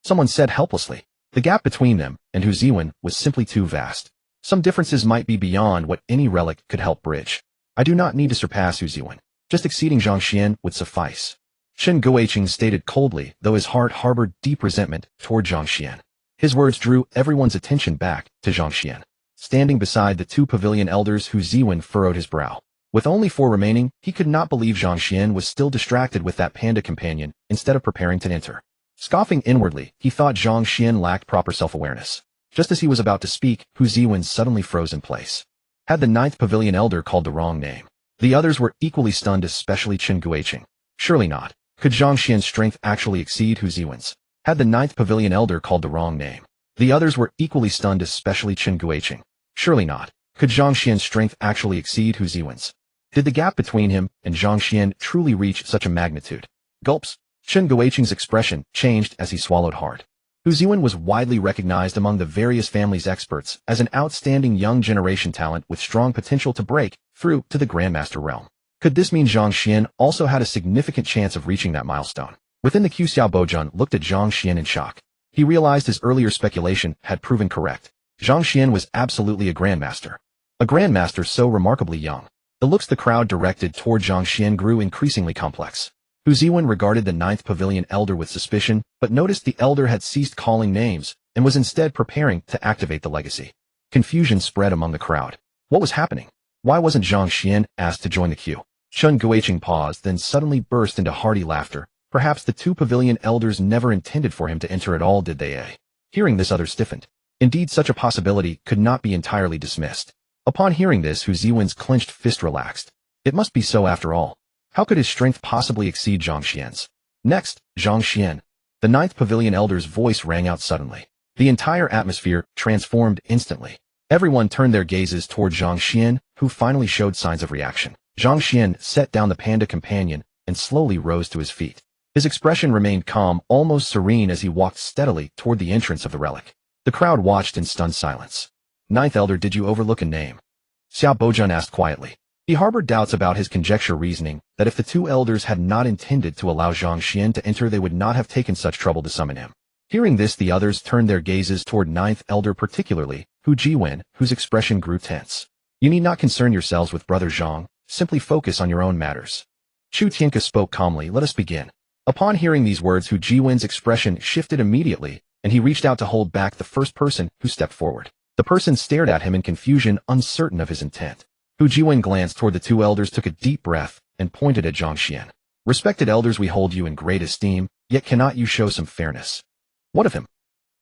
Someone said helplessly. The gap between them and Hu Ziwen was simply too vast. Some differences might be beyond what any relic could help bridge. I do not need to surpass Hu Ziwen. Just exceeding Zhang Xuan would suffice. Chun Guoqing stated coldly, though his heart harbored deep resentment toward Zhang Xuan. His words drew everyone's attention back to Zhang Xuan. Standing beside the 2 pavilion elders, Hu Ziwen furrowed his brow. With only 4 remaining, he could not believe Zhang Xuan was still distracted with that panda companion instead of preparing to enter. Scoffing inwardly, he thought Zhang Xuan lacked proper self-awareness. Just as he was about to speak, Hu Ziwen suddenly froze in place. Had the 9th pavilion elder called the wrong name? The others were equally stunned, especially Chun Guoqing. Surely not. Could Zhang Xuan's strength actually exceed Hu Ziwen's? Had the 9th pavilion elder called the wrong name? The others were equally stunned, especially Chun Guoqing. Surely not. Could Zhang Xuan's strength actually exceed Hu Ziwen's? Did the gap between him and Zhang Xuan truly reach such a magnitude? Gulps. Chun Guoqing's expression changed as he swallowed hard. Hu Ziwen was widely recognized among the various family's experts as an outstanding young generation talent with strong potential to break through to the Grandmaster realm. Could this mean Zhang Xuan also had a significant chance of reaching that milestone? Within the queue, Xia Bozhen looked at Zhang Xuan in shock. He realized his earlier speculation had proven correct. Zhang Xuan was absolutely a Grandmaster. A Grandmaster so remarkably young. The looks the crowd directed toward Zhang Xuan grew increasingly complex. Hu Ziwen regarded the 9th pavilion elder with suspicion, but noticed the elder had ceased calling names and was instead preparing to activate the legacy. Confusion spread among the crowd. What was happening? Why wasn't Zhang Xuan asked to join the queue? Chun Guoqing paused, then suddenly burst into hearty laughter. Perhaps the 2 pavilion elders never intended for him to enter at all, did they? Hearing this, others stiffened. Indeed, such a possibility could not be entirely dismissed. Upon hearing this, Hu Ziwen's clenched fist relaxed. It must be so after all. How could his strength possibly exceed Zhang Xuan's? Next, Zhang Xuan. The 9th pavilion elder's voice rang out suddenly. The entire atmosphere transformed instantly. Everyone turned their gazes toward Zhang Xuan, who finally showed signs of reaction. Zhang Xuan set down the panda companion and slowly rose to his feet. His expression remained calm, almost serene, as he walked steadily toward the entrance of the relic. The crowd watched in stunned silence. 9th elder, did you overlook a name? Xia Bozhen asked quietly. He harbored doubts about his conjecture, reasoning that if the 2 elders had not intended to allow Zhang Xuan to enter, they would not have taken such trouble to summon him. Hearing this, the others turned their gazes toward 9th elder, particularly Hu Ziwen, whose expression grew tense. You need not concern yourselves with brother Zhang, simply focus on your own matters. Chu Tianke spoke calmly. Let us begin. Upon hearing these words, Hu Ziwen's expression shifted immediately, and he reached out to hold back the first person who stepped forward. The person stared at him in confusion, uncertain of his intent. Hu Ziwen glanced toward the 2 elders, took a deep breath, and pointed at Zhang Xuan. Respected elders, we hold you in great esteem, yet cannot you show some fairness? What of him?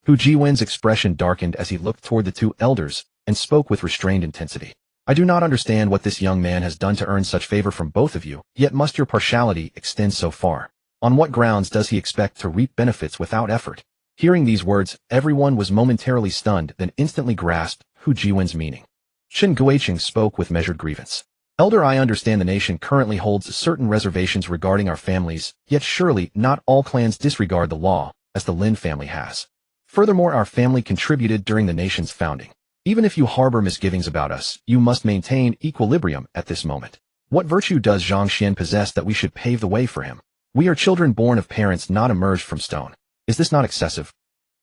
Hu Ziwen's expression darkened as he looked toward the 2 elders and spoke with restrained intensity. I do not understand what this young man has done to earn such favor from both of you, yet must your partiality extend so far? On what grounds does he expect to reap benefits without effort? Hearing these words, everyone was momentarily stunned, then instantly grasped Hu Jiwen's meaning. Chen Guiqing spoke with measured grievance. Elder, I understand the nation currently holds certain reservations regarding our families, yet surely not all clans disregard the law, as the Lin family has. Furthermore, our family contributed during the nation's founding. Even if you harbor misgivings about us, you must maintain equilibrium at this moment. What virtue does Zhang Xuan possess that we should pave the way for him? We are children born of parents not emerged from stone. Is this not excessive?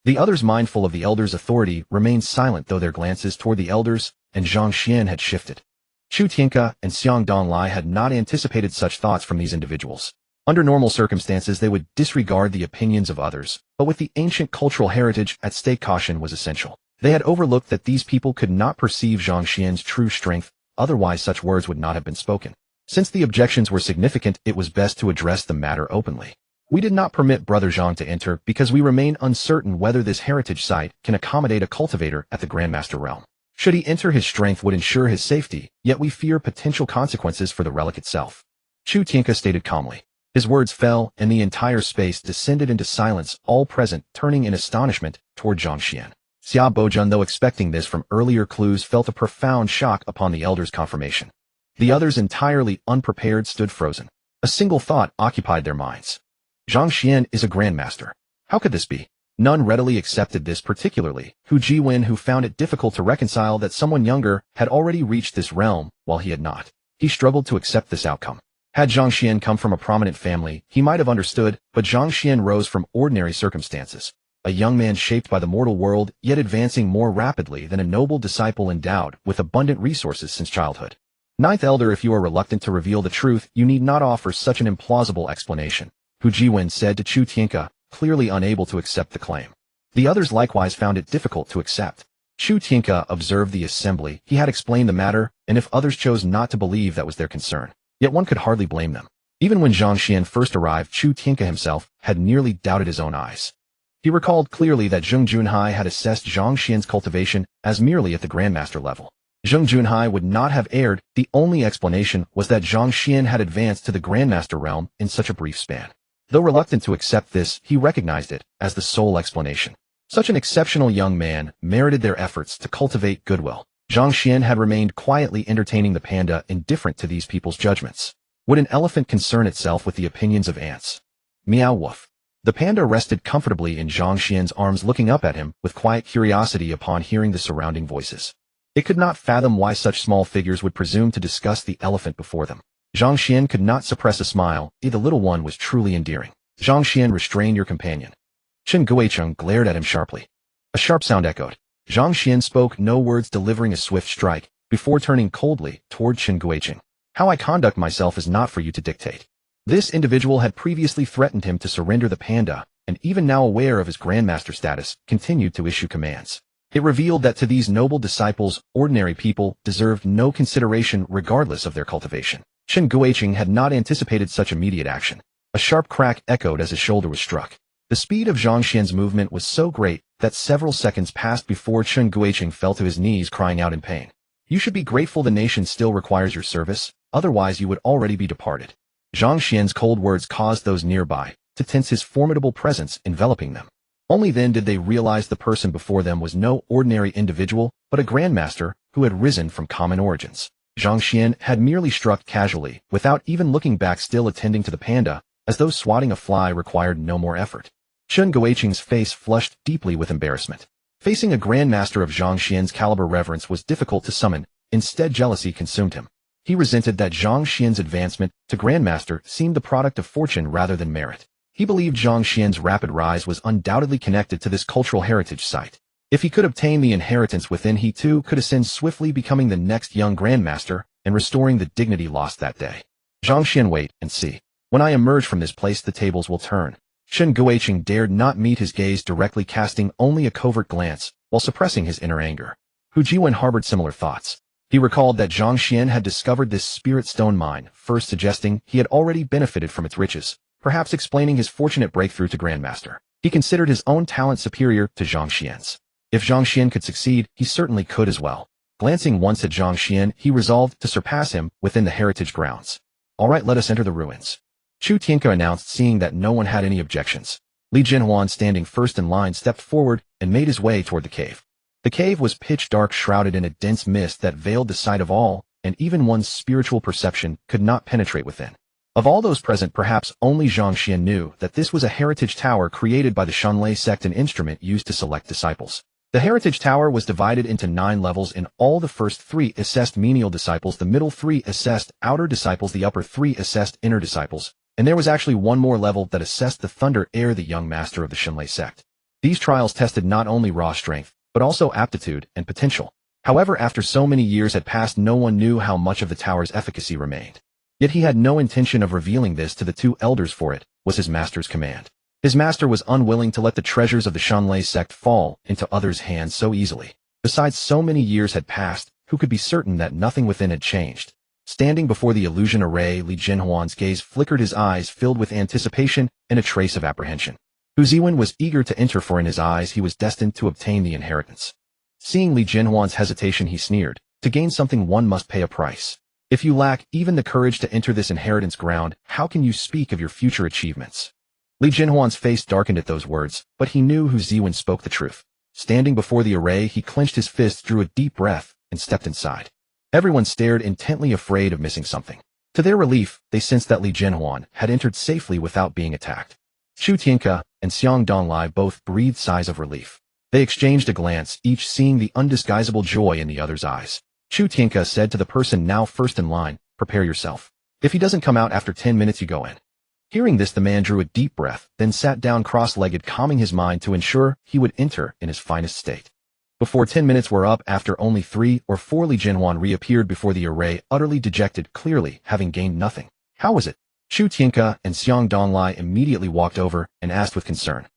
The others, mindful of the elder's authority, remained silent, though their glances toward the elders and Zhang Xuan had shifted. Chu Tianke and Xiang Donglai had not anticipated such thoughts from these individuals. Under normal circumstances, they would disregard the opinions of others, but with the ancient cultural heritage at stake, caution was essential. They had overlooked that these people could not perceive Zhang Xuan's true strength, otherwise such words would not have been spoken. Since the objections were significant, it was best to address the matter openly. We did not permit Brother Zhang to enter because we remain uncertain whether this heritage site can accommodate a cultivator at the Grandmaster realm. Should he enter, his strength would ensure his safety, yet we fear potential consequences for the relic itself. Chu Tianke stated calmly. His words fell, and the entire space descended into silence, all present turning in astonishment toward Zhang Xuan. Xia Bojun, though expecting this from earlier clues, felt a profound shock upon the elder's confirmation. The others, entirely unprepared, stood frozen. A single thought occupied their minds. Zhang Xuan is a grandmaster. How could this be? None readily accepted this, particularly Hu Jiwen, who found it difficult to reconcile that someone younger had already reached this realm while he had not. He struggled to accept this outcome. Had Zhang Xuan come from a prominent family, he might have understood, but Zhang Xuan rose from ordinary circumstances. A young man shaped by the mortal world, yet advancing more rapidly than a noble disciple endowed with abundant resources since childhood. Ninth Elder, if you are reluctant to reveal the truth, you need not offer such an implausible explanation, Hu Jiwen said to Chu Tianke, clearly unable to accept the claim. The others likewise found it difficult to accept. Chu Tianke observed the assembly. He had explained the matter, and if others chose not to believe, that was their concern. Yet one could hardly blame them. Even when Zhang Xuan first arrived, Chu Tianke himself had nearly doubted his own eyes. He recalled clearly that Zheng Junhai had assessed Zhang Xuan's cultivation as merely at the Grandmaster level. Zheng Junhai would not have erred. The only explanation was that Zhang Xuan had advanced to the Grandmaster realm in such a brief span. Though reluctant to accept this, he recognized it as the sole explanation. Such an exceptional young man merited their efforts to cultivate goodwill. Zhang Xuan had remained quietly entertaining the panda, indifferent to these people's judgments. Would an elephant concern itself with the opinions of ants? Meow woof. The panda rested comfortably in Zhang Xuan's arms, looking up at him with quiet curiosity upon hearing the surrounding voices. It could not fathom why such small figures would presume to discuss the elephant before them. Zhang Xuan could not suppress a smile. The little one was truly endearing. Zhang Xuan, restrain your companion. Chen Guicheng glared at him sharply. A sharp sound echoed. Zhang Xuan spoke no words, delivering a swift strike, before turning coldly toward Chen Guicheng. How I conduct myself is not for you to dictate. This individual had previously threatened him to surrender the panda, and even now aware of his grandmaster status, continued to issue commands. It revealed that to these noble disciples, ordinary people deserved no consideration regardless of their cultivation. Chen Guicheng had not anticipated such immediate action. A sharp crack echoed as his shoulder was struck. The speed of Zhang Xuan's movement was so great that several seconds passed before Chen Guicheng fell to his knees, crying out in pain. You should be grateful the nation still requires your service, otherwise you would already be departed. Zhang Xuan's cold words caused those nearby to tense, his formidable presence enveloping them. Only then did they realize the person before them was no ordinary individual, but a grandmaster who had risen from common origins. Zhang Xuan had merely struck casually, without even looking back, still attending to the panda, as though swatting a fly required no more effort. Chen Guicheng's face flushed deeply with embarrassment. Facing a grandmaster of Zhang Xuan's caliber, reverence was difficult to summon. Instead, jealousy consumed him. He resented that Zhang Xuan's advancement to grandmaster seemed the product of fortune rather than merit. He believed Zhang Xuan's rapid rise was undoubtedly connected to this cultural heritage site. If he could obtain the inheritance within, he too could ascend swiftly, becoming the next young grandmaster and restoring the dignity lost that day. Zhang Xuan, wait and see. When I emerge from this place, the tables will turn. Chen Guicheng dared not meet his gaze directly, casting only a covert glance while suppressing his inner anger. Hu Jiwen harbored similar thoughts. He recalled that Zhang Xuan had discovered this spirit stone mine, first suggesting he had already benefited from its riches, perhaps explaining his fortunate breakthrough to Grandmaster. He considered his own talent superior to Zhang Xuan's. If Zhang Xuan could succeed, he certainly could as well. Glancing once at Zhang Xuan, he resolved to surpass him within the heritage grounds. All right, let us enter the ruins. Chu Tianke announced, seeing that no one had any objections. Li Jinhuan, standing first in line, stepped forward and made his way toward the cave. The cave was pitch dark, shrouded in a dense mist that veiled the sight of all, and even one's spiritual perception could not penetrate within. Of all those present, perhaps only Zhang Xuan knew that this was a heritage tower created by the Shanlei sect, an instrument used to select disciples. The heritage tower was divided into 9 levels. In all, the first 3 assessed menial disciples, the middle 3 assessed outer disciples, the upper 3 assessed inner disciples, and there was actually one more level that assessed the Thunder Heir, the young master of the Shanlei sect. These trials tested not only raw strength, but also aptitude and potential. However, after so many years had passed, no one knew how much of the tower's efficacy remained. Yet he had no intention of revealing this to the 2 elders, for it was his master's command. His master was unwilling to let the treasures of the Shanlei sect fall into others' hands so easily. Besides, so many years had passed, who could be certain that nothing within had changed? Standing before the illusion array, Li Jinhuan's gaze flickered, his eyes filled with anticipation and a trace of apprehension. Hu Ziwen was eager to enter, for in his eyes he was destined to obtain the inheritance. Seeing Li Jinhuan's hesitation, he sneered, "To gain something one must pay a price. If you lack even the courage to enter this inheritance ground, how can you speak of your future achievements?" Li Jinhuan's face darkened at those words, but he knew Hu Ziwen spoke the truth. Standing before the array, he clenched his fists, drew a deep breath, and stepped inside. Everyone stared intently, afraid of missing something. To their relief, they sensed that Li Jinhuan had entered safely without being attacked. Chu Tianke and Xiang Donglai both breathed sighs of relief. They exchanged a glance, each seeing the undisguisable joy in the other's eyes. Chu Tianke said to the person now first in line, "Prepare yourself. If he doesn't come out after 10 minutes, you go in." Hearing this, the man drew a deep breath, then sat down cross-legged, calming his mind to ensure he would enter in his finest state. Before 10 minutes were up, after only 3 or 4, Li Jinhuan reappeared before the array, utterly dejected, clearly having gained nothing. "How was it?" Chu Tianke and Xiang Donglai immediately walked over and asked with concern.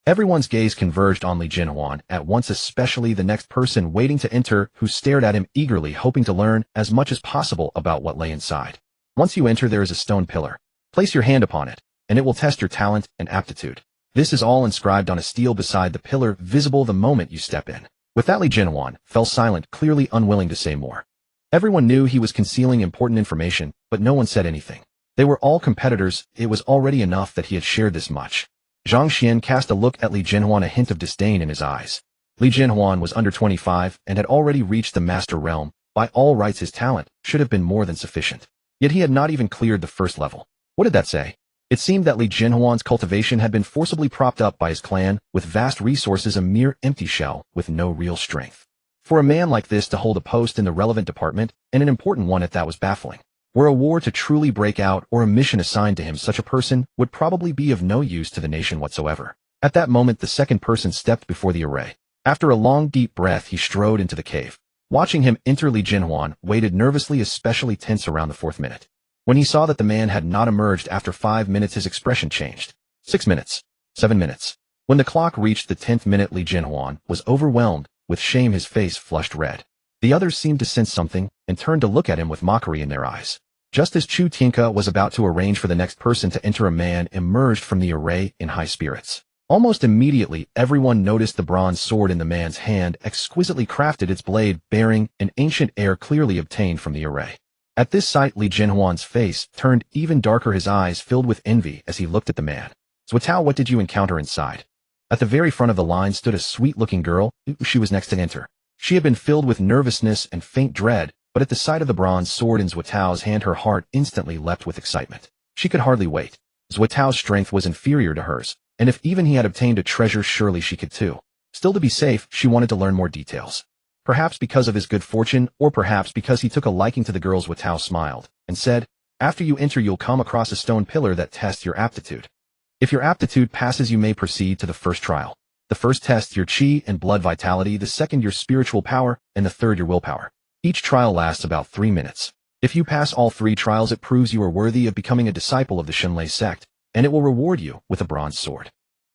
Everyone's gaze converged on Li Jinhuan at once, especially the next person waiting to enter, who stared at him eagerly, hoping to learn as much as possible about what lay inside. "Once you enter, there is a stone pillar. Place your hand upon it, and it will test your talent and aptitude. This is all inscribed on a stele beside the pillar, visible the moment you step in." With that, Li Jinhuan fell silent, clearly unwilling to say more. Everyone knew he was concealing important information, but no one said anything. They were all competitors. It was already enough that he had shared this much. Zhang Xuan cast a look at Li Jinhuan, a hint of disdain in his eyes. Li Jinhuan was under 25 and had already reached the master realm. By all rights, his talent should have been more than sufficient. Yet he had not even cleared the first level. What did that say? It seemed that Li Jinhuan's cultivation had been forcibly propped up by his clan, with vast resources, a mere empty shell with no real strength. For a man like this to hold a post in the relevant department, and an important one at that, was baffling. Were a war to truly break out or a mission assigned to him, such a person would probably be of no use to the nation whatsoever. At that moment, the second person stepped before the array. After a long, deep breath, he strode into the cave. Watching him enter, Li Jinhuan waited nervously, especially tense around the 4th minute. When he saw that the man had not emerged after 5 minutes, his expression changed. 6 minutes. 7 minutes. When the clock reached the 10th minute, Li Jinhuan was overwhelmed with shame, his face flushed red. The others seemed to sense something and turned to look at him with mockery in their eyes. Just as Chu Tianke was about to arrange for the next person to enter, a man emerged from the array in high spirits. Almost immediately, everyone noticed the bronze sword in the man's hand, exquisitely crafted, its blade bearing an ancient air clearly obtained from the array. At this sight, Li Jinhuan's face turned even darker, his eyes filled with envy as he looked at the man. "Zuotao, what did you encounter inside?" At the very front of the line stood a sweet-looking girl. She was next to enter. She had been filled with nervousness and faint dread, but at the sight of the bronze sword in Zuotao's hand, her heart instantly leapt with excitement. She could hardly wait. Zuotao's strength was inferior to hers, and if even he had obtained a treasure, surely she could too. Still, to be safe, she wanted to learn more details. Perhaps because of his good fortune, or perhaps because he took a liking to the girl, Zuotao smiled and said, "After you enter, you'll come across a stone pillar that tests your aptitude. If your aptitude passes, you may proceed to the first trial. The first tests your chi and blood vitality, the second your spiritual power, and the third your willpower. Each trial lasts about 3 minutes. If you pass all 3 trials, it proves you are worthy of becoming a disciple of the Shanlei sect, and it will reward you with a bronze sword.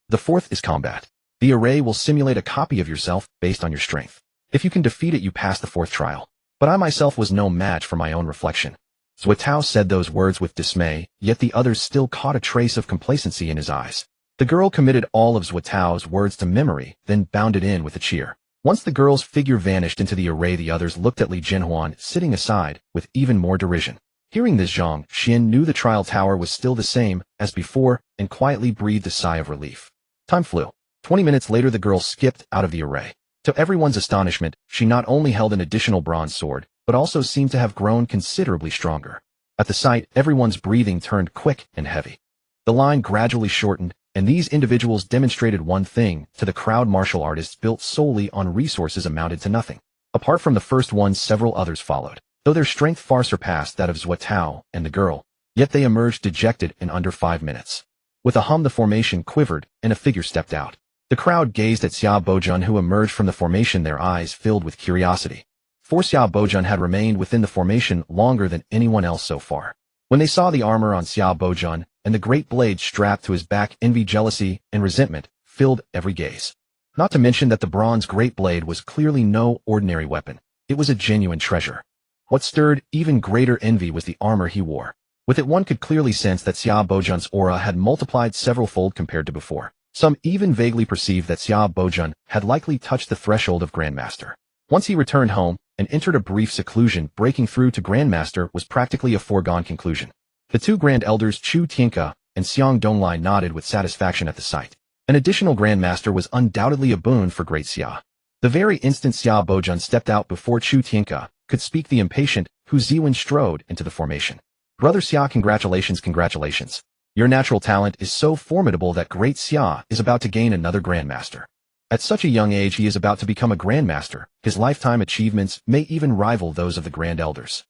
The fourth is combat. The array will simulate a copy of yourself based on your strength. If you can defeat it, you pass the 4th trial. But I myself was no match for my own reflection." Zuotao said those words with dismay, yet the others still caught a trace of complacency in his eyes. The girl committed all of Zuotao's words to memory, then bounded in with a cheer. Once the girl's figure vanished into the array, the others looked at Li Jinhuan sitting aside with even more derision. Hearing this, Zhang Xuan knew the trial tower was still the same as before and quietly breathed a sigh of relief. Time flew. 20 minutes later, the girl skipped out of the array. To everyone's astonishment, she not only held an additional bronze sword, but also seemed to have grown considerably stronger. At the sight, everyone's breathing turned quick and heavy. The line gradually shortened, and these individuals demonstrated one thing to the crowd: martial artists built solely on resources amounted to nothing. Apart from the first ones, several others followed. Though their strength far surpassed that of Zhua Tao and the girl, yet they emerged dejected in under 5 minutes. With a hum, the formation quivered, and a figure stepped out. The crowd gazed at Xia Bojun, who emerged from the formation, their eyes filled with curiosity. For Xia Bojun had remained within the formation longer than anyone else so far. When they saw the armor on Xia Bojun and the great blade strapped to his back, envy, jealousy, and resentment filled every gaze. Not to mention that the bronze great blade was clearly no ordinary weapon. It was a genuine treasure. What stirred even greater envy was the armor he wore. With it, one could clearly sense that Xia Bojun's aura had multiplied several-fold compared to before. Some even vaguely perceived that Xia Bojun had likely touched the threshold of Grandmaster. Once he returned home and entered a brief seclusion, breaking through to Grandmaster was practically a foregone conclusion. The two Grand Elders Chu Tianke and Xiang Donglai nodded with satisfaction at the sight. An additional Grandmaster was undoubtedly a boon for Great Xia. The very instant Xia Bojun stepped out before Chu Tianke could speak, the impatient Hu Ziwen strode into the formation. Brother Xia, congratulations, congratulations. Your natural talent is so formidable that Great Xia is about to gain another Grandmaster. At such a young age, he is about to become a Grandmaster. His lifetime achievements may even rival those of the Grand Elders.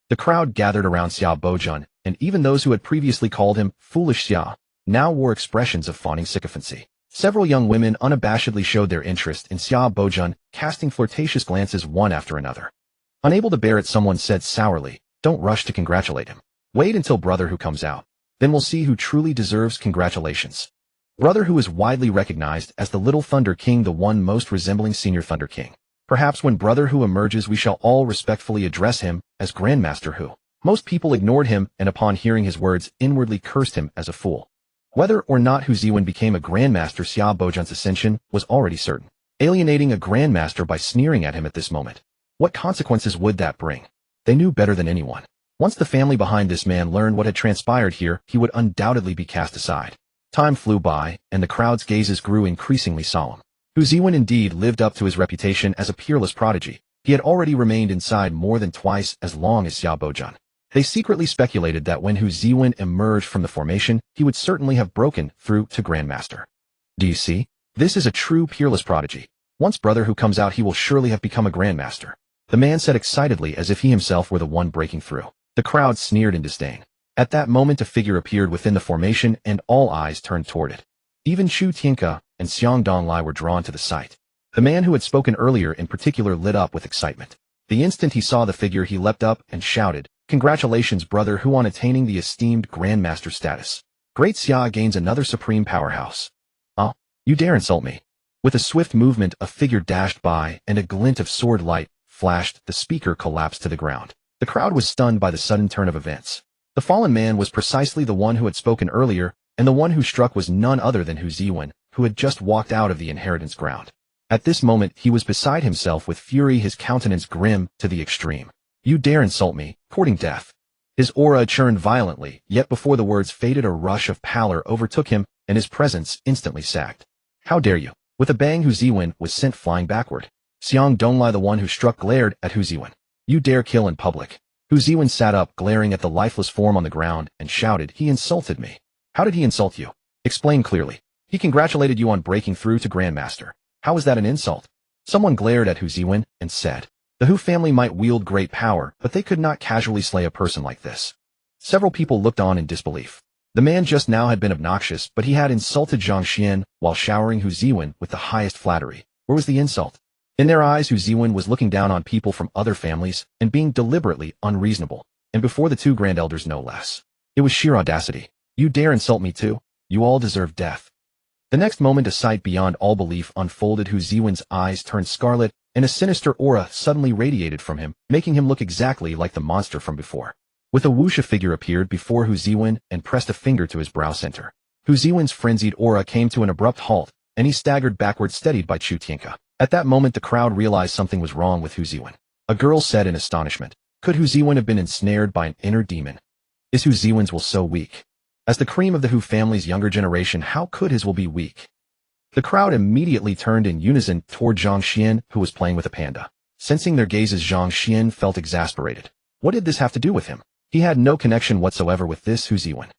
The crowd gathered around Xia Bojun, and even those who had previously called him foolish Xia now wore expressions of fawning sycophancy. Several young women unabashedly showed their interest in Xia Bojun, casting flirtatious glances one after another. Unable to bear it, someone said sourly, "Don't rush to congratulate him. Wait until Brother Hu comes out. Then we'll see who truly deserves congratulations." Brother Hu is widely recognized as the Little Thunder King, the one most resembling Senior Thunder King. Perhaps when Brother Hu emerges, we shall all respectfully address him as Grandmaster Hu. Most people ignored him, and upon hearing his words, inwardly cursed him as a fool. Whether or not Hu Ziwen became a Grandmaster, Xia Bojun's ascension was already certain. Alienating a Grandmaster by sneering at him at this moment. What consequences would that bring? They knew better than anyone. Once the family behind this man learned what had transpired here, he would undoubtedly be cast aside. Time flew by, and the crowd's gazes grew increasingly solemn. Hu Ziwen indeed lived up to his reputation as a peerless prodigy. He had already remained inside more than twice as long as Xia Bojun. They secretly speculated that when Hu Ziwen emerged from the formation, he would certainly have broken through to Grandmaster. Do you see? This is a true peerless prodigy. Once Brother Hu comes out, he will surely have become a Grandmaster. The man said excitedly, as if he himself were the one breaking through. The crowd sneered in disdain. At that moment, a figure appeared within the formation, and all eyes turned toward it. Even Chu Tianke and Xiang Donglai were drawn to the sight. The man who had spoken earlier in particular lit up with excitement. The instant he saw the figure, he leapt up and shouted, "Congratulations, Brother Hu, on attaining the esteemed Grandmaster status. Great Xia gains another supreme powerhouse." "Ah, you dare insult me." With a swift movement, a figure dashed by, and a glint of sword light flashed. The speaker collapsed to the ground. The crowd was stunned by the sudden turn of events. The fallen man was precisely the one who had spoken earlier, and the one who struck was none other than Hu Ziwen, who had just walked out of the inheritance ground. At this moment, he was beside himself with fury, his countenance grim to the extreme. "You dare insult me, courting death." His aura churned violently, yet before the words faded, a rush of pallor overtook him, and his presence instantly sagged. "How dare you?" With a bang, Hu Ziwen was sent flying backward. Xiang Donglai, the one who struck, glared at Hu Ziwen. "You dare kill in public." Hu Ziwen sat up, glaring at the lifeless form on the ground, and shouted, "He insulted me." "How did he insult you? Explain clearly." "He congratulated you on breaking through to Grandmaster." "How is that an insult?" Someone glared at Hu Ziwen and said, "The Hu family might wield great power, but they could not casually slay a person like this." Several people looked on in disbelief. The man just now had been obnoxious, but he had insulted Zhang Xuan while showering Hu Ziwen with the highest flattery. Where was the insult? In their eyes, Hu Ziwen was looking down on people from other families and being deliberately unreasonable, and before the two Grand Elders no less. It was sheer audacity. "You dare insult me too? You all deserve death." The next moment, a sight beyond all belief unfolded. Hu Ziwen's eyes turned scarlet, and a sinister aura suddenly radiated from him, making him look exactly like the monster from before. With a whoosh, a figure appeared before Hu Ziwen and pressed a finger to his brow center. Hu Ziwen's frenzied aura came to an abrupt halt, and he staggered backward, steadied by Chu Tianke. At that moment the crowd realized something was wrong with Hu Ziwen. A girl said in astonishment, "Could Hu Ziwen have been ensnared by an inner demon? Is Hu Ziwen's will so weak? As the cream of the Hu family's younger generation, how could his will be weak?" The crowd immediately turned in unison toward Zhang Xuan, who was playing with a panda. Sensing their gazes, Zhang Xuan felt exasperated. What did this have to do with him? He had no connection whatsoever with this Hu Ziwen.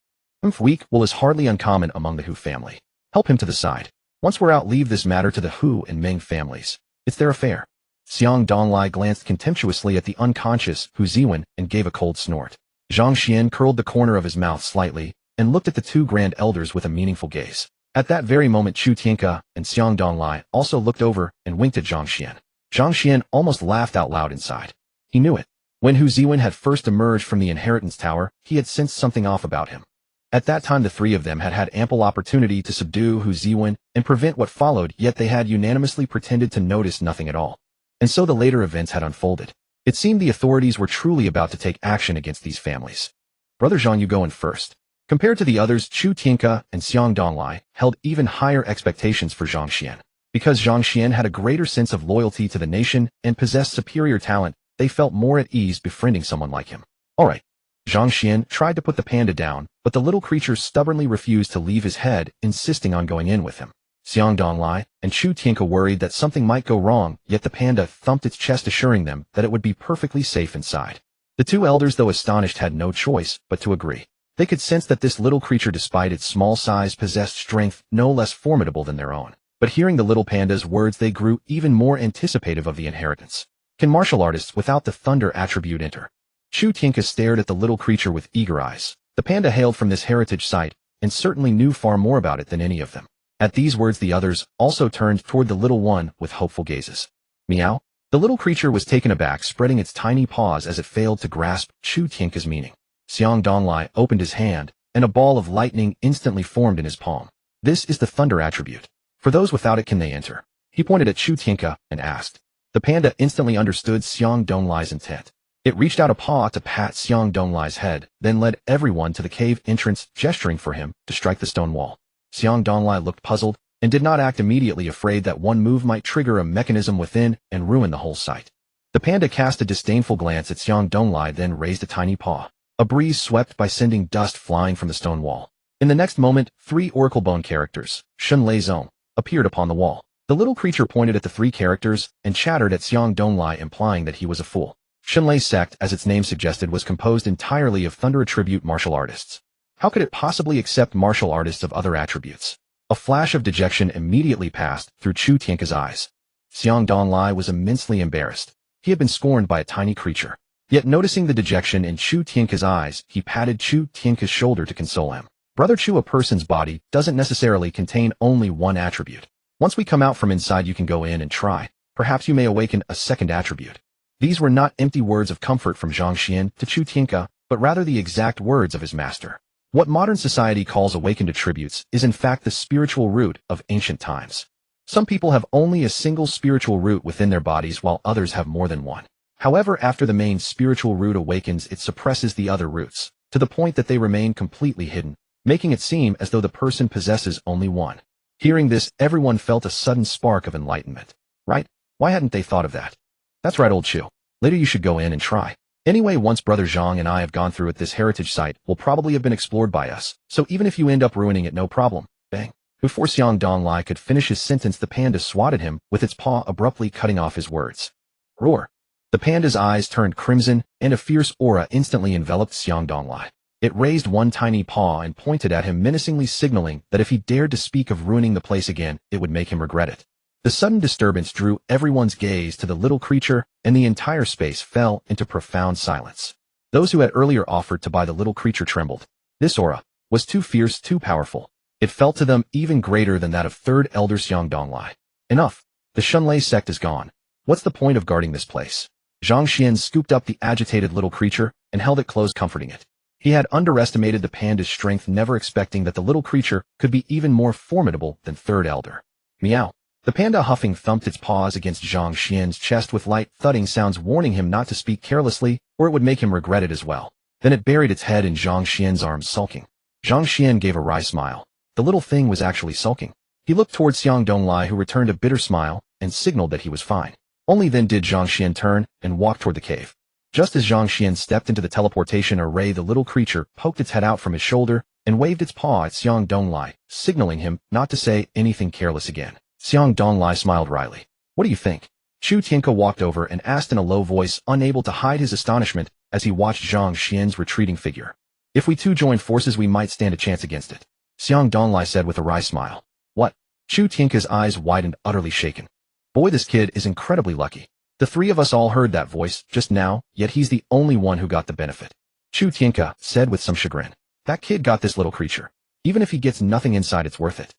Weak will is hardly uncommon among the Hu family. Help him to the side. Once we're out, leave this matter to the Hu and Ming families. It's their affair. Xiang Donglai glanced contemptuously at the unconscious Hu Ziwen and gave a cold snort. Zhang Xuan curled the corner of his mouth slightly and looked at the two grand elders with a meaningful gaze. At that very moment, Chu Tianke and Xiang Donglai also looked over and winked at Zhang Xuan. Zhang Xuan almost laughed out loud inside. He knew it. When Hu Ziwen had first emerged from the inheritance tower, he had sensed something off about him. At that time the three of them had had ample opportunity to subdue Hu Ziwen and prevent what followed, yet they had unanimously pretended to notice nothing at all. And so the later events had unfolded. It seemed the authorities were truly about to take action against these families. Brother Zhang, you go in first. Compared to the others, Chu Tianke and Xiang Donglai held even higher expectations for Zhang Xuan. Because Zhang Xuan had a greater sense of loyalty to the nation and possessed superior talent, they felt more at ease befriending someone like him. All right. Zhang Xuan tried to put the panda down, but the little creature stubbornly refused to leave his head, insisting on going in with him. Xiang Donglai and Chu Tianke worried that something might go wrong, yet the panda thumped its chest, assuring them that it would be perfectly safe inside. The two elders, though astonished, had no choice but to agree. They could sense that this little creature, despite its small size, possessed strength no less formidable than their own. But hearing the little panda's words, they grew even more anticipative of the inheritance. Can martial artists without the thunder attribute enter? Chu Tianke stared at the little creature with eager eyes. The panda hailed from this heritage site, and certainly knew far more about it than any of them. At these words the others also turned toward the little one with hopeful gazes. Meow? The little creature was taken aback, spreading its tiny paws as it failed to grasp Chu Tianke's meaning. Xiang Donglai opened his hand, and a ball of lightning instantly formed in his palm. This is the thunder attribute. For those without it, can they enter? He pointed at Chu Tianke and asked. The panda instantly understood Xiang Donglai's intent. It reached out a paw to pat Xiang Donglai's head, then led everyone to the cave entrance, gesturing for him to strike the stone wall. Xiang Donglai looked puzzled and did not act immediately, afraid that one move might trigger a mechanism within and ruin the whole site. The panda cast a disdainful glance at Xiang Donglai, then raised a tiny paw. A breeze swept by, sending dust flying from the stone wall. In the next moment, three oracle bone characters, Shun Lei Zong, appeared upon the wall. The little creature pointed at the three characters and chattered at Xiang Donglai, implying that he was a fool. Shun Lei's sect, as its name suggested, was composed entirely of thunder attribute martial artists. How could it possibly accept martial artists of other attributes? A flash of dejection immediately passed through Chu Tianke's eyes. Xiang Donglai was immensely embarrassed. He had been scorned by a tiny creature. Yet noticing the dejection in Chu Tianke's eyes, he patted Chu Tianke's shoulder to console him. Brother Chu, a person's body doesn't necessarily contain only one attribute. Once we come out from inside, you can go in and try. Perhaps you may awaken a second attribute. These were not empty words of comfort from Zhang Xuan to Chu Tianke, but rather the exact words of his master. What modern society calls awakened attributes is in fact the spiritual root of ancient times. Some people have only a single spiritual root within their bodies, while others have more than one. However, after the main spiritual root awakens, it suppresses the other roots, to the point that they remain completely hidden, making it seem as though the person possesses only one. Hearing this, everyone felt a sudden spark of enlightenment. Right? Why hadn't they thought of that? That's right, old Chu. Later you should go in and try. Anyway, once Brother Zhang and I have gone through it, this heritage site will probably have been explored by us, so even if you end up ruining it, no problem. Bang. Before Xiang Donglai could finish his sentence, the panda swatted him with its paw, abruptly cutting off his words. Roar. The panda's eyes turned crimson, and a fierce aura instantly enveloped Xiang Donglai. It raised one tiny paw and pointed at him, menacingly signaling that if he dared to speak of ruining the place again, it would make him regret it. The sudden disturbance drew everyone's gaze to the little creature, and the entire space fell into profound silence. Those who had earlier offered to buy the little creature trembled. This aura was too fierce, too powerful. It felt to them even greater than that of third elder Xiang Donglai. Enough. The Shunlei sect is gone. What's the point of guarding this place? Zhang Xuan scooped up the agitated little creature and held it close, comforting it. He had underestimated the panda's strength, never expecting that the little creature could be even more formidable than third elder. Meow. The panda, huffing, thumped its paws against Zhang Xuan's chest with light thudding sounds, warning him not to speak carelessly, or it would make him regret it as well. Then it buried its head in Zhang Xuan's arms, sulking. Zhang Xuan gave a wry smile. The little thing was actually sulking. He looked towards Xiang Donglai, who returned a bitter smile, and signaled that he was fine. Only then did Zhang Xuan turn and walk toward the cave. Just as Zhang Xuan stepped into the teleportation array, the little creature poked its head out from his shoulder and waved its paw at Xiang Donglai, signaling him not to say anything careless again. Xiang Donglai smiled wryly. What do you think? Chu Tianke walked over and asked in a low voice, unable to hide his astonishment as he watched Zhang Xuan's retreating figure. If we two join forces, we might stand a chance against it, Xiang Donglai said with a wry smile. What? Chu Tianke's eyes widened, utterly shaken. Boy, this kid is incredibly lucky. The three of us all heard that voice just now, yet he's the only one who got the benefit. Chu Tianke said with some chagrin. That kid got this little creature. Even if he gets nothing inside, it's worth it.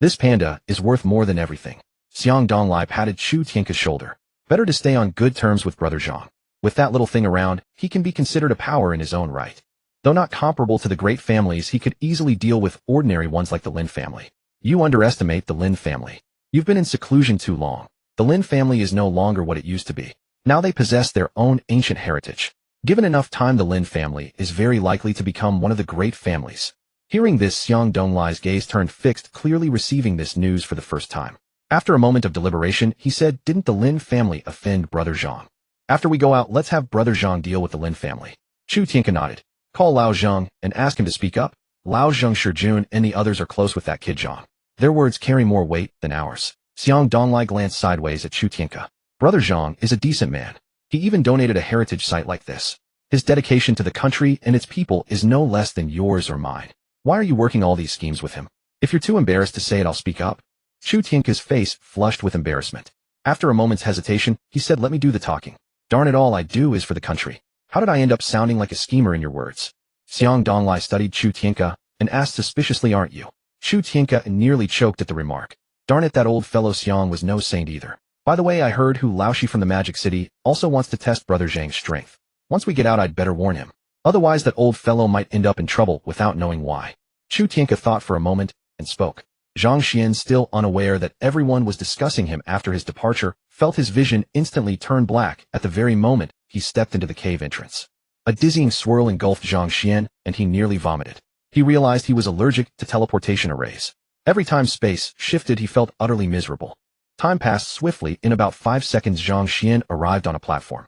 This panda is worth more than everything. Xiang Donglai patted Chu Tianke's shoulder. Better to stay on good terms with Brother Zhang. With that little thing around, he can be considered a power in his own right. Though not comparable to the great families, he could easily deal with ordinary ones like the Lin family. You underestimate the Lin family. You've been in seclusion too long. The Lin family is no longer what it used to be. Now they possess their own ancient heritage. Given enough time, the Lin family is very likely to become one of the great families. Hearing this, Xiang Donglai's gaze turned fixed, clearly receiving this news for the first time. After a moment of deliberation, he said, didn't the Lin family offend Brother Zhang? After we go out, let's have Brother Zhang deal with the Lin family. Chu Tianke nodded. Call Lao Zheng and ask him to speak up. Lao Zheng, Shijun, and the others are close with that kid Zhang. Their words carry more weight than ours. Xiang Donglai glanced sideways at Chu Tianke. Brother Zhang is a decent man. He even donated a heritage site like this. His dedication to the country and its people is no less than yours or mine. Why are you working all these schemes with him? If you're too embarrassed to say it, I'll speak up. Chu Tianke's face flushed with embarrassment. After a moment's hesitation, he said, let me do the talking. Darn it, all I do is for the country. How did I end up sounding like a schemer in your words? Xiang Donglai studied Chu Tianke and asked suspiciously, aren't you? Chu Tianke nearly choked at the remark. Darn it, that old fellow Xiang was no saint either. By the way, I heard Hu Laoshi from the Magic City also wants to test Brother Zhang's strength. Once we get out, I'd better warn him. Otherwise, that old fellow might end up in trouble without knowing why. Chu Tianke thought for a moment and spoke. Zhang Xuan, still unaware that everyone was discussing him after his departure, felt his vision instantly turn black at the very moment he stepped into the cave entrance. A dizzying swirl engulfed Zhang Xuan, and he nearly vomited. He realized he was allergic to teleportation arrays. Every time space shifted, he felt utterly miserable. Time passed swiftly. In about 5 seconds, Zhang Xuan arrived on a platform.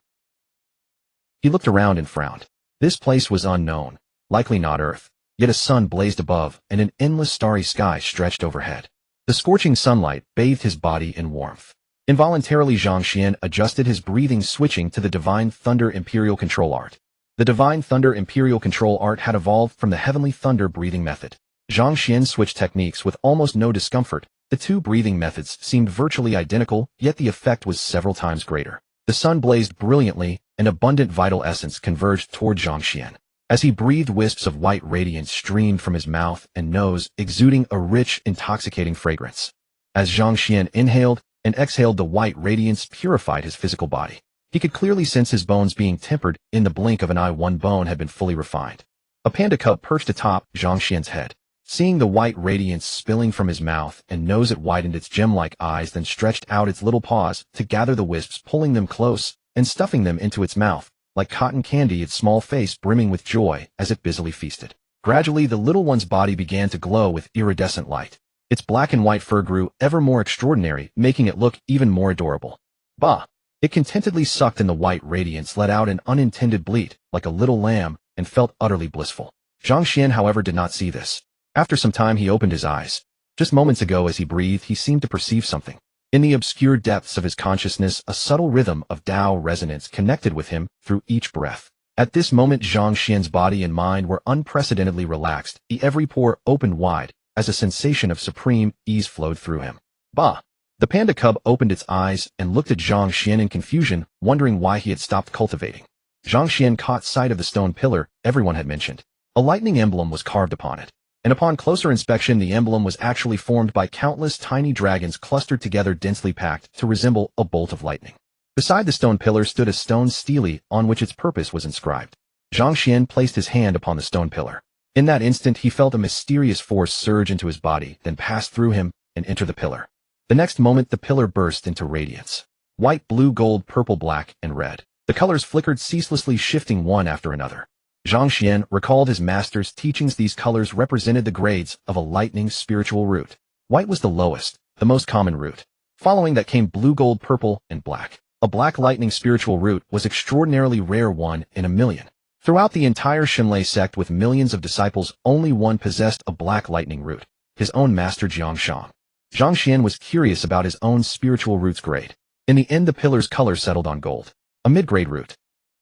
He looked around and frowned. This place was unknown, likely not Earth, yet a sun blazed above and an endless starry sky stretched overhead. The scorching sunlight bathed his body in warmth. Involuntarily, Zhang Xuan adjusted his breathing, switching to the Divine Thunder Imperial Control Art. The Divine Thunder Imperial Control Art had evolved from the Heavenly Thunder breathing method. Zhang Xuan switched techniques with almost no discomfort. The two breathing methods seemed virtually identical, yet the effect was several times greater. The sun blazed brilliantly, and abundant vital essence converged toward Zhang Xuan. As he breathed, wisps of white radiance streamed from his mouth and nose, exuding a rich, intoxicating fragrance. As Zhang Xuan inhaled and exhaled, the white radiance purified his physical body. He could clearly sense his bones being tempered. In the blink of an eye, one bone had been fully refined. A panda cub perched atop Zhang Xuan's head. Seeing the white radiance spilling from his mouth and nose, it widened its gem-like eyes, then stretched out its little paws to gather the wisps, pulling them close and stuffing them into its mouth. Like cotton candy, its small face brimming with joy as it busily feasted. Gradually, the little one's body began to glow with iridescent light. Its black and white fur grew ever more extraordinary, making it look even more adorable. Bah! It contentedly sucked in the white radiance, let out an unintended bleat, like a little lamb, and felt utterly blissful. Zhang Xuan, however, did not see this. After some time, he opened his eyes. Just moments ago, as he breathed, he seemed to perceive something. In the obscure depths of his consciousness, a subtle rhythm of Tao resonance connected with him through each breath. At this moment, Zhang Xuan's body and mind were unprecedentedly relaxed. Every pore opened wide, as a sensation of supreme ease flowed through him. Bah! The panda cub opened its eyes and looked at Zhang Xuan in confusion, wondering why he had stopped cultivating. Zhang Xuan caught sight of the stone pillar everyone had mentioned. A lightning emblem was carved upon it. And upon closer inspection, the emblem was actually formed by countless tiny dragons clustered together, densely packed to resemble a bolt of lightning. Beside the stone pillar stood a stone stele on which its purpose was inscribed. Zhang Xuan placed his hand upon the stone pillar. In that instant, he felt a mysterious force surge into his body, then pass through him and enter the pillar. The next moment, the pillar burst into radiance. White, blue, gold, purple, black, and red. The colors flickered ceaselessly, shifting one after another. Zhang Xuan recalled his master's teachings. These colors represented the grades of a lightning spiritual root. White was the lowest, the most common root. Following that came blue, gold, purple, and black. A black lightning spiritual root was extraordinarily rare, one in a million. Throughout the entire Xunlei sect with millions of disciples, only one possessed a black lightning root, his own master Zhang Xuan. Zhang Xuan was curious about his own spiritual root's grade. In the end, the pillar's color settled on gold. A mid-grade root.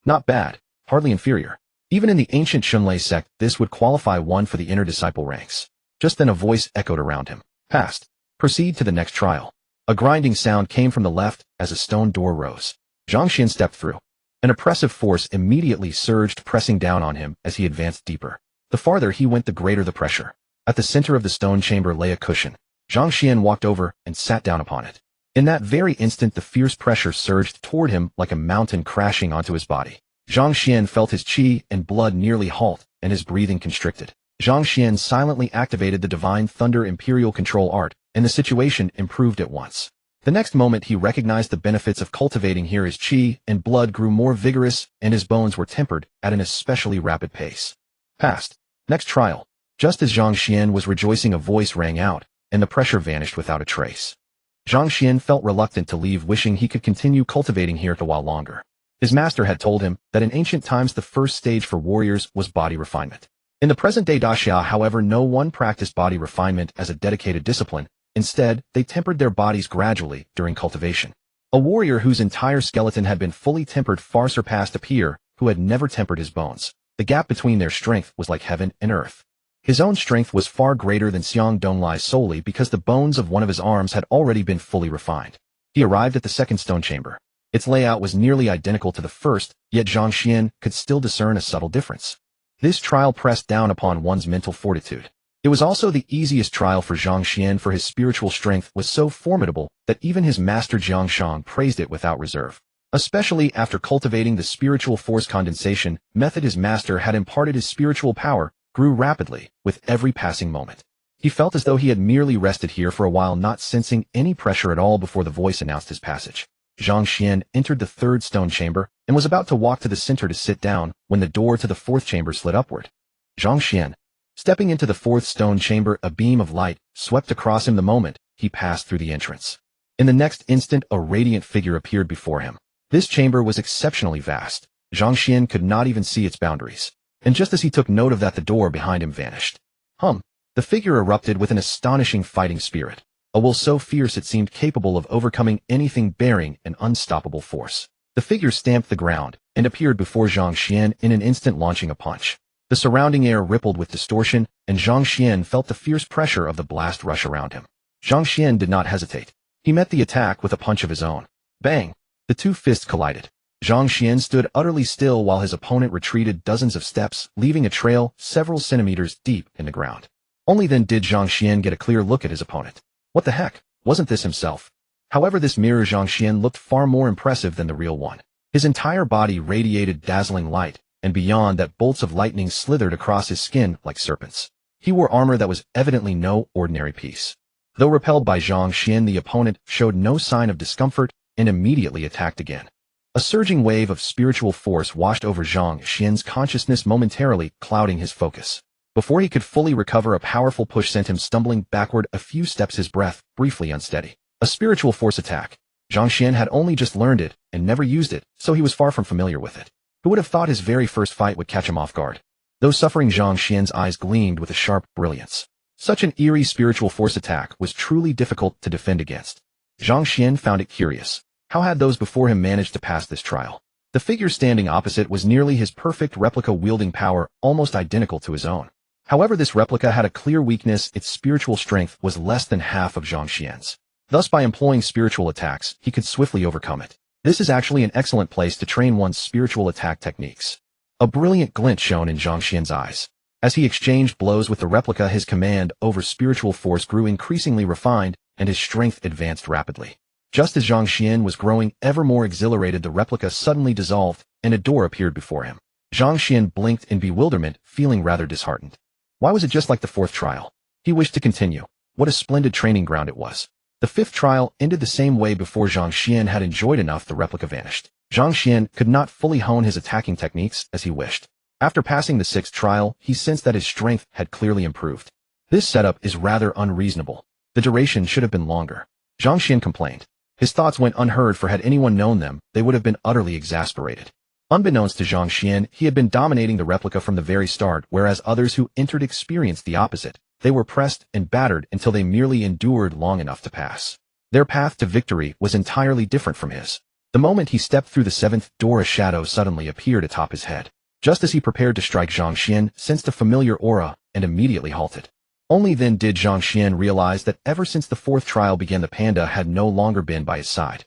Not bad, hardly inferior. Even in the ancient Xunlei sect, this would qualify one for the inner disciple ranks. Just then a voice echoed around him. Passed. Proceed to the next trial. A grinding sound came from the left as a stone door rose. Zhang Xuan stepped through. An oppressive force immediately surged, pressing down on him as he advanced deeper. The farther he went, the greater the pressure. At the center of the stone chamber lay a cushion. Zhang Xuan walked over and sat down upon it. In that very instant, the fierce pressure surged toward him like a mountain, crashing onto his body. Zhang Xuan felt his qi and blood nearly halt, and his breathing constricted. Zhang Xuan silently activated the Divine Thunder Imperial Control Art, and the situation improved at once. The next moment he recognized the benefits of cultivating here. His qi and blood grew more vigorous, and his bones were tempered at an especially rapid pace. Passed. Next trial. Just as Zhang Xuan was rejoicing, a voice rang out, and the pressure vanished without a trace. Zhang Xuan felt reluctant to leave, wishing he could continue cultivating here a while longer. His master had told him that in ancient times the first stage for warriors was body refinement. In the present-day Daxia, however, no one practiced body refinement as a dedicated discipline. Instead, they tempered their bodies gradually during cultivation. A warrior whose entire skeleton had been fully tempered far surpassed a peer who had never tempered his bones. The gap between their strength was like heaven and earth. His own strength was far greater than Xiang Donglai's solely because the bones of one of his arms had already been fully refined. He arrived at the second stone chamber. Its layout was nearly identical to the first, yet Zhang Xuan could still discern a subtle difference. This trial pressed down upon one's mental fortitude. It was also the easiest trial for Zhang Xuan, for his spiritual strength was so formidable that even his master Zhang Xuan praised it without reserve. Especially after cultivating the spiritual force condensation method his master had imparted, his spiritual power grew rapidly with every passing moment. He felt as though he had merely rested here for a while, not sensing any pressure at all before the voice announced his passage. Zhang Xuan entered the third stone chamber and was about to walk to the center to sit down when the door to the fourth chamber slid upward. Zhang Xuan. Stepping into the fourth stone chamber, a beam of light swept across him the moment he passed through the entrance. In the next instant, a radiant figure appeared before him. This chamber was exceptionally vast. Zhang Xuan could not even see its boundaries. And just as he took note of that, the door behind him vanished. The figure erupted with an astonishing fighting spirit, a will so fierce it seemed capable of overcoming anything, bearing an unstoppable force. The figure stamped the ground and appeared before Zhang Xuan in an instant, launching a punch. The surrounding air rippled with distortion, and Zhang Xuan felt the fierce pressure of the blast rush around him. Zhang Xuan did not hesitate. He met the attack with a punch of his own. Bang! The two fists collided. Zhang Xuan stood utterly still while his opponent retreated dozens of steps, leaving a trail several centimeters deep in the ground. Only then did Zhang Xuan get a clear look at his opponent. What the heck? Wasn't this himself? However, this mirror Zhang Xuan looked far more impressive than the real one. His entire body radiated dazzling light, and beyond that, bolts of lightning slithered across his skin like serpents. He wore armor that was evidently no ordinary piece. Though repelled by Zhang Xuan, the opponent showed no sign of discomfort and immediately attacked again. A surging wave of spiritual force washed over Zhang Xuan's consciousness, momentarily clouding his focus. Before he could fully recover, a powerful push sent him stumbling backward a few steps, his breath briefly unsteady. A spiritual force attack. Zhang Xuan had only just learned it and never used it, so he was far from familiar with it. Who would have thought his very first fight would catch him off guard? Though suffering, Zhang Xuan's eyes gleamed with a sharp brilliance. Such an eerie spiritual force attack was truly difficult to defend against. Zhang Xuan found it curious. How had those before him managed to pass this trial? The figure standing opposite was nearly his perfect replica, wielding power almost identical to his own. However, this replica had a clear weakness: its spiritual strength was less than half of Zhang Xuan's. Thus, by employing spiritual attacks, he could swiftly overcome it. This is actually an excellent place to train one's spiritual attack techniques. A brilliant glint shone in Zhang Xuan's eyes. As he exchanged blows with the replica, his command over spiritual force grew increasingly refined, and his strength advanced rapidly. Just as Zhang Xuan was growing ever more exhilarated, the replica suddenly dissolved, and a door appeared before him. Zhang Xuan blinked in bewilderment, feeling rather disheartened. Why was it just like the fourth trial? He wished to continue. What a splendid training ground it was. The fifth trial ended the same way. Before Zhang Xuan had enjoyed enough, the replica vanished. Zhang Xuan could not fully hone his attacking techniques as he wished. After passing the sixth trial, he sensed that his strength had clearly improved. This setup is rather unreasonable. The duration should have been longer. Zhang Xuan complained. His thoughts went unheard, for had anyone known them, they would have been utterly exasperated. Unbeknownst to Zhang Xuan, he had been dominating the replica from the very start, whereas others who entered experienced the opposite. They were pressed and battered until they merely endured long enough to pass. Their path to victory was entirely different from his. The moment he stepped through the seventh door, a shadow suddenly appeared atop his head. Just as he prepared to strike, Zhang Xuan sensed a familiar aura and immediately halted. Only then did Zhang Xuan realize that ever since the fourth trial began, the panda had no longer been by his side.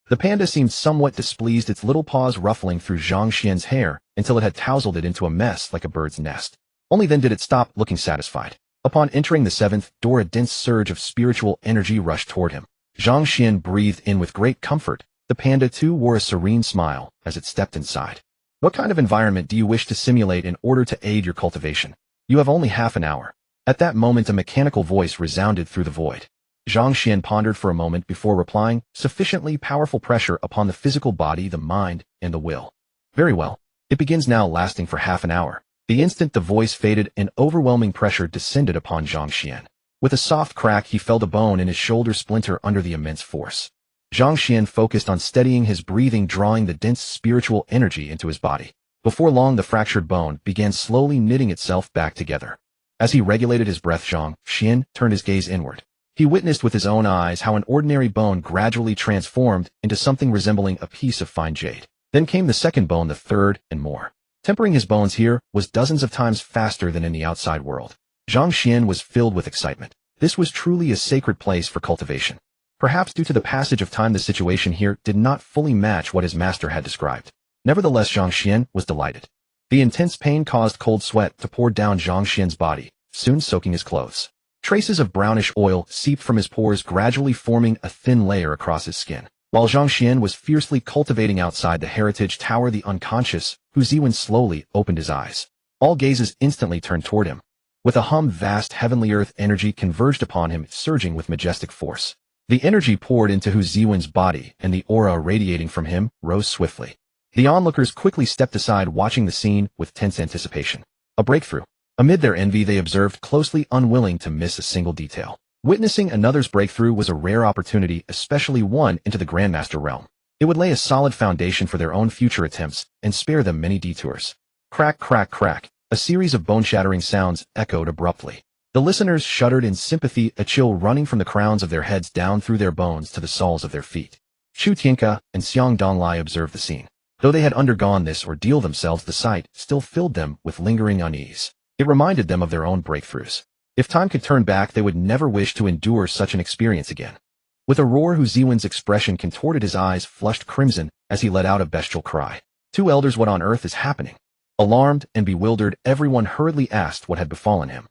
The panda seemed somewhat displeased, its little paws ruffling through Zhang Xuan's hair until it had tousled it into a mess like a bird's nest. Only then did it stop, looking satisfied. Upon entering the seventh door, a dense surge of spiritual energy rushed toward him. Zhang Xuan breathed in with great comfort. The panda too wore a serene smile as it stepped inside. What kind of environment do you wish to simulate in order to aid your cultivation? You have only half an hour. At that moment, a mechanical voice resounded through the void. Zhang Xuan pondered for a moment before replying, sufficiently powerful pressure upon the physical body, the mind, and the will. Very well. It begins now, lasting for half an hour. The instant the voice faded, an overwhelming pressure descended upon Zhang Xuan. With a soft crack, he felt a bone in his shoulder splinter under the immense force. Zhang Xuan focused on steadying his breathing, drawing the dense spiritual energy into his body. Before long, the fractured bone began slowly knitting itself back together. As he regulated his breath, Zhang Xuan turned his gaze inward. He witnessed with his own eyes how an ordinary bone gradually transformed into something resembling a piece of fine jade. Then came the second bone, the third, and more. Tempering his bones here was dozens of times faster than in the outside world. Zhang Xuan was filled with excitement. This was truly a sacred place for cultivation. Perhaps due to the passage of time, the situation here did not fully match what his master had described. Nevertheless, Zhang Xuan was delighted. The intense pain caused cold sweat to pour down Zhang Xuan's body, soon soaking his clothes. Traces of brownish oil seeped from his pores, gradually forming a thin layer across his skin. While Zhang Xuan was fiercely cultivating outside the heritage tower, the unconscious Hu Ziwen slowly opened his eyes. All gazes instantly turned toward him. With a hum, vast heavenly earth energy converged upon him, surging with majestic force. The energy poured into Hu Ziwen's body, and the aura radiating from him rose swiftly. The onlookers quickly stepped aside, watching the scene with tense anticipation. A breakthrough. Amid their envy, they observed closely, unwilling to miss a single detail. Witnessing another's breakthrough was a rare opportunity, especially one into the Grandmaster realm. It would lay a solid foundation for their own future attempts and spare them many detours. Crack, crack, crack. A series of bone-shattering sounds echoed abruptly. The listeners shuddered in sympathy, a chill running from the crowns of their heads down through their bones to the soles of their feet. Chu Tianke and Xiang Donglai observed the scene. Though they had undergone this ordeal themselves, the sight still filled them with lingering unease. It reminded them of their own breakthroughs. If time could turn back, they would never wish to endure such an experience again. With a roar, Hu Ziwen's expression contorted, his eyes flushed crimson as he let out a bestial cry. Two elders, what on earth is happening? Alarmed and bewildered, everyone hurriedly asked what had befallen him.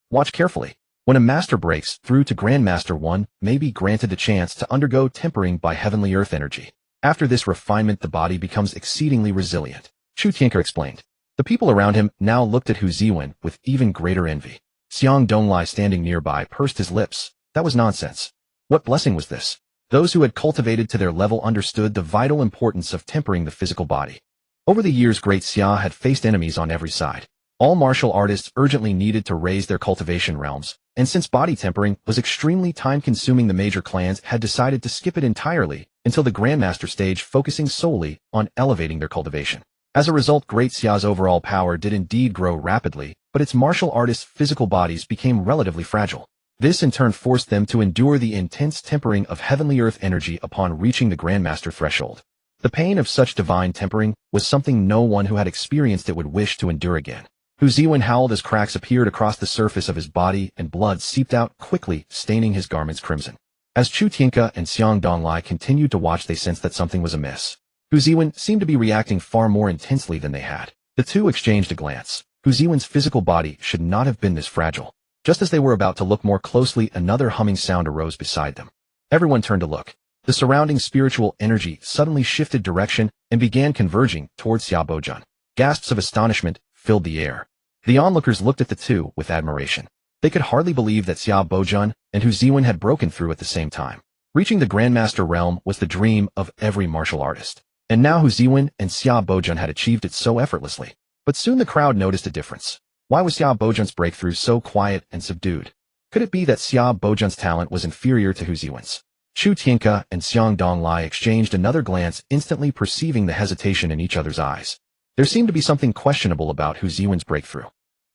Watch carefully. When a master breaks through to Grandmaster, one may be granted the chance to undergo tempering by heavenly earth energy. After this refinement, the body becomes exceedingly resilient. Chu Tianke explained. The people around him now looked at Hu Ziwen with even greater envy. Xiang Donglai, standing nearby, pursed his lips. That was nonsense. What blessing was this? Those who had cultivated to their level understood the vital importance of tempering the physical body. Over the years, Great Xia had faced enemies on every side. All martial artists urgently needed to raise their cultivation realms, and since body tempering was extremely time-consuming, the major clans had decided to skip it entirely until the Grandmaster stage, focusing solely on elevating their cultivation. As a result, Great Xia's overall power did indeed grow rapidly, but its martial artists' physical bodies became relatively fragile. This in turn forced them to endure the intense tempering of heavenly earth energy upon reaching the Grandmaster threshold. The pain of such divine tempering was something no one who had experienced it would wish to endure again. Hu Ziwen howled as cracks appeared across the surface of his body and blood seeped out quickly, staining his garments crimson. As Chu Tianke and Xiang Donglai continued to watch, they sensed that something was amiss. Hu Ziwen seemed to be reacting far more intensely than they had. The two exchanged a glance. Hu Ziwen's physical body should not have been this fragile. Just as they were about to look more closely, another humming sound arose beside them. Everyone turned to look. The surrounding spiritual energy suddenly shifted direction and began converging towards Xia Bojan. Gasps of astonishment filled the air. The onlookers looked at the two with admiration. They could hardly believe that Xia Bojan and Hu Ziwen had broken through at the same time. Reaching the Grandmaster realm was the dream of every martial artist. And now Hu Ziwen and Xia Bojan had achieved it so effortlessly. But soon the crowd noticed a difference. Why was Xia Bojan's breakthrough so quiet and subdued? Could it be that Xia Bojan's talent was inferior to Hu Ziwen's? Chu Tianke and Xiang Donglai exchanged another glance, instantly perceiving the hesitation in each other's eyes. There seemed to be something questionable about Hu Ziwen's breakthrough.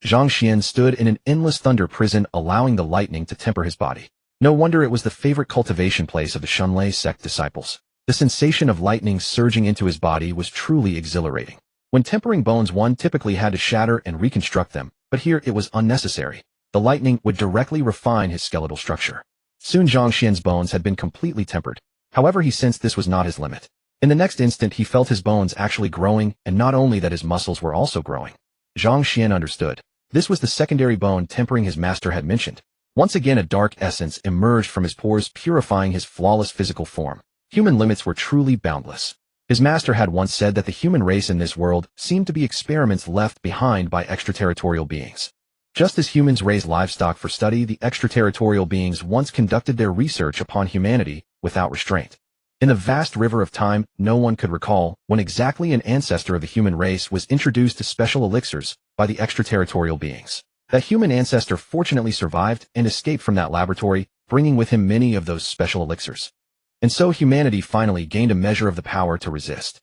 Zhang Xuan stood in an endless thunder prison, allowing the lightning to temper his body. No wonder it was the favorite cultivation place of the Shunlei sect disciples. The sensation of lightning surging into his body was truly exhilarating. When tempering bones, one typically had to shatter and reconstruct them, but here it was unnecessary. The lightning would directly refine his skeletal structure. Soon Zhang Xuan's bones had been completely tempered. However, he sensed this was not his limit. In the next instant, he felt his bones actually growing, and not only that, his muscles were also growing. Zhang Xuan understood. This was the secondary bone tempering his master had mentioned. Once again, a dark essence emerged from his pores, purifying his flawless physical form. Human limits were truly boundless. His master had once said that the human race in this world seemed to be experiments left behind by extraterritorial beings. Just as humans raise livestock for study, the extraterritorial beings once conducted their research upon humanity without restraint. In the vast river of time, no one could recall when exactly an ancestor of the human race was introduced to special elixirs by the extraterritorial beings. That human ancestor fortunately survived and escaped from that laboratory, bringing with him many of those special elixirs. And so humanity finally gained a measure of the power to resist.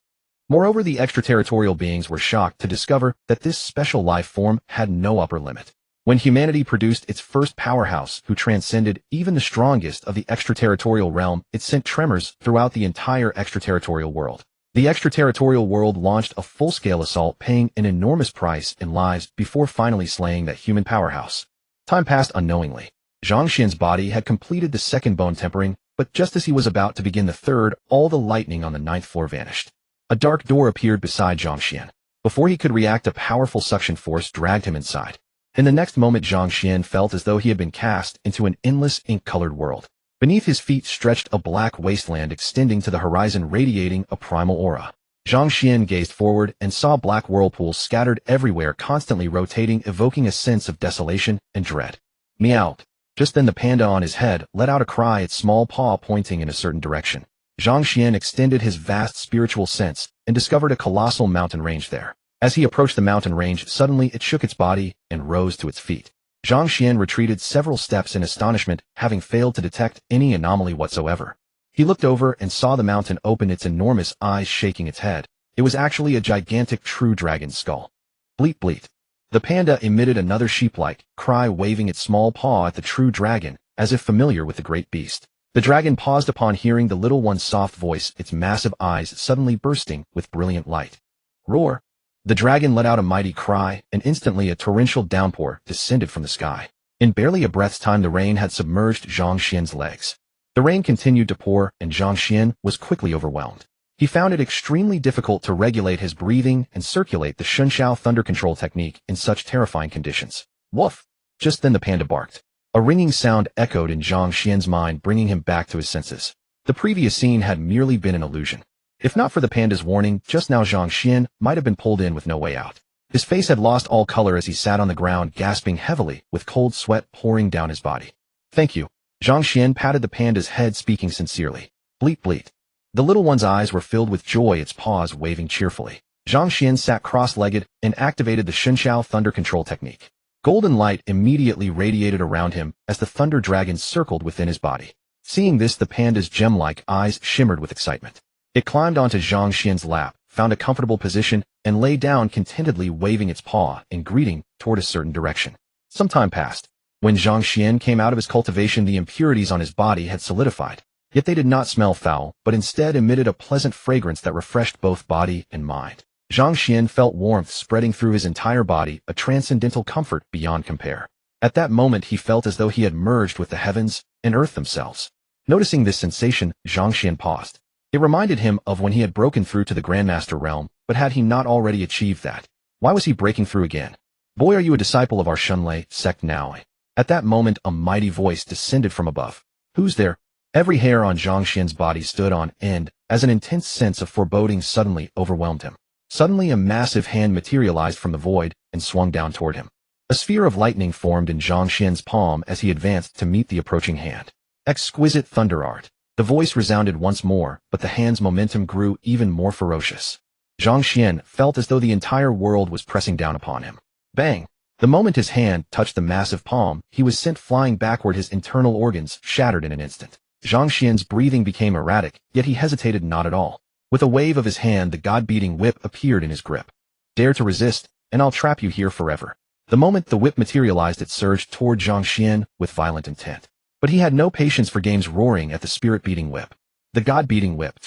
Moreover, the extraterritorial beings were shocked to discover that this special life form had no upper limit. When humanity produced its first powerhouse, who transcended even the strongest of the extraterritorial realm, it sent tremors throughout the entire extraterritorial world. The extraterritorial world launched a full-scale assault, paying an enormous price in lives before finally slaying that human powerhouse. Time passed unknowingly. Zhang Xuan's body had completed the second bone tempering, but just as he was about to begin the third, all the lightning on the 9th floor vanished. A dark door appeared beside Zhang Xuan. Before he could react, a powerful suction force dragged him inside. In the next moment, Zhang Xuan felt as though he had been cast into an endless ink-colored world. Beneath his feet stretched a black wasteland extending to the horizon, radiating a primal aura. Zhang Xuan gazed forward and saw black whirlpools scattered everywhere, constantly rotating, evoking a sense of desolation and dread. Meow! Just then the panda on his head let out a cry, its small paw pointing in a certain direction. Zhang Xuan extended his vast spiritual sense and discovered a colossal mountain range there. As he approached the mountain range, suddenly it shook its body and rose to its feet. Zhang Xuan retreated several steps in astonishment, having failed to detect any anomaly whatsoever. He looked over and saw the mountain open, its enormous eyes shaking its head. It was actually a gigantic true dragon's skull. Bleat bleat. The panda emitted another sheep-like cry, waving its small paw at the true dragon, as if familiar with the great beast. The dragon paused upon hearing the little one's soft voice, its massive eyes suddenly bursting with brilliant light. Roar! The dragon let out a mighty cry, and instantly a torrential downpour descended from the sky. In barely a breath's time, the rain had submerged Zhang Xuan's legs. The rain continued to pour, and Zhang Xuan was quickly overwhelmed. He found it extremely difficult to regulate his breathing and circulate the Shunshao thunder control technique in such terrifying conditions. Woof! Just then the panda barked. A ringing sound echoed in Zhang Xuan's mind, bringing him back to his senses. The previous scene had merely been an illusion. If not for the panda's warning, just now Zhang Xuan might have been pulled in with no way out. His face had lost all color as he sat on the ground, gasping heavily, with cold sweat pouring down his body. Thank you. Zhang Xuan patted the panda's head, speaking sincerely. Bleat bleat. The little one's eyes were filled with joy, its paws waving cheerfully. Zhang Xuan sat cross-legged and activated the Shunshao thunder control technique. Golden light immediately radiated around him as the thunder dragon circled within his body. Seeing this, the panda's gem-like eyes shimmered with excitement. It climbed onto Zhang Xuan's lap, found a comfortable position, and lay down contentedly, waving its paw in greeting toward a certain direction. Some time passed. When Zhang Xuan came out of his cultivation, the impurities on his body had solidified. Yet they did not smell foul, but instead emitted a pleasant fragrance that refreshed both body and mind. Zhang Xuan felt warmth spreading through his entire body, a transcendental comfort beyond compare. At that moment, he felt as though he had merged with the heavens and earth themselves. Noticing this sensation, Zhang Xuan paused. It reminded him of when he had broken through to the Grandmaster realm, but had he not already achieved that? Why was he breaking through again? Boy, are you a disciple of our Shunlei sect now? At that moment, a mighty voice descended from above. Who's there? Every hair on Zhang Xuan's body stood on end, as an intense sense of foreboding suddenly overwhelmed him. Suddenly, a massive hand materialized from the void and swung down toward him. A sphere of lightning formed in Zhang Xuan's palm as he advanced to meet the approaching hand. Exquisite thunder art. The voice resounded once more, but the hand's momentum grew even more ferocious. Zhang Xuan felt as though the entire world was pressing down upon him. Bang! The moment his hand touched the massive palm, he was sent flying backward, his internal organs shattered in an instant. Zhang Xuan's breathing became erratic, yet he hesitated not at all. With a wave of his hand, the god-beating whip appeared in his grip. Dare to resist, and I'll trap you here forever. The moment the whip materialized, it surged toward Zhang Xuan with violent intent. But he had no patience for games roaring at the spirit-beating whip. The god-beating whip.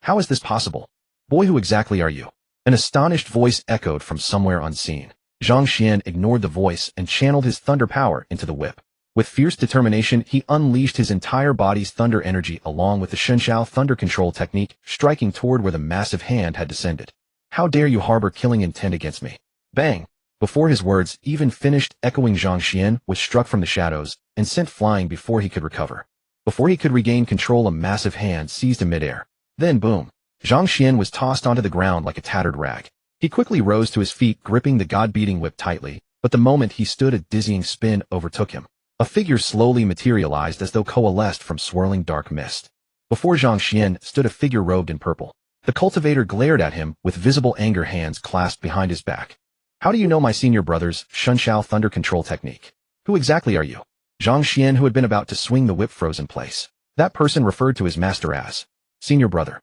How is this possible? Boy, who exactly are you? An astonished voice echoed from somewhere unseen. Zhang Xuan ignored the voice and channeled his thunder power into the whip. With fierce determination, he unleashed his entire body's thunder energy along with the Shenshao thunder control technique, striking toward where the massive hand had descended. How dare you harbor killing intent against me? Bang! Before his words even finished echoing, Zhang Xuan was struck from the shadows and sent flying before he could recover. Before he could regain control, a massive hand seized him midair. Then boom! Zhang Xuan was tossed onto the ground like a tattered rag. He quickly rose to his feet, gripping the god-beating whip tightly, but the moment he stood, a dizzying spin overtook him. A figure slowly materialized as though coalesced from swirling dark mist. Before Zhang Xuan stood a figure robed in purple. The cultivator glared at him with visible anger, hands clasped behind his back. How do you know my senior brother's Shenshao thunder control technique? Who exactly are you? Zhang Xuan, who had been about to swing the whip, froze in place. That person referred to his master as senior brother.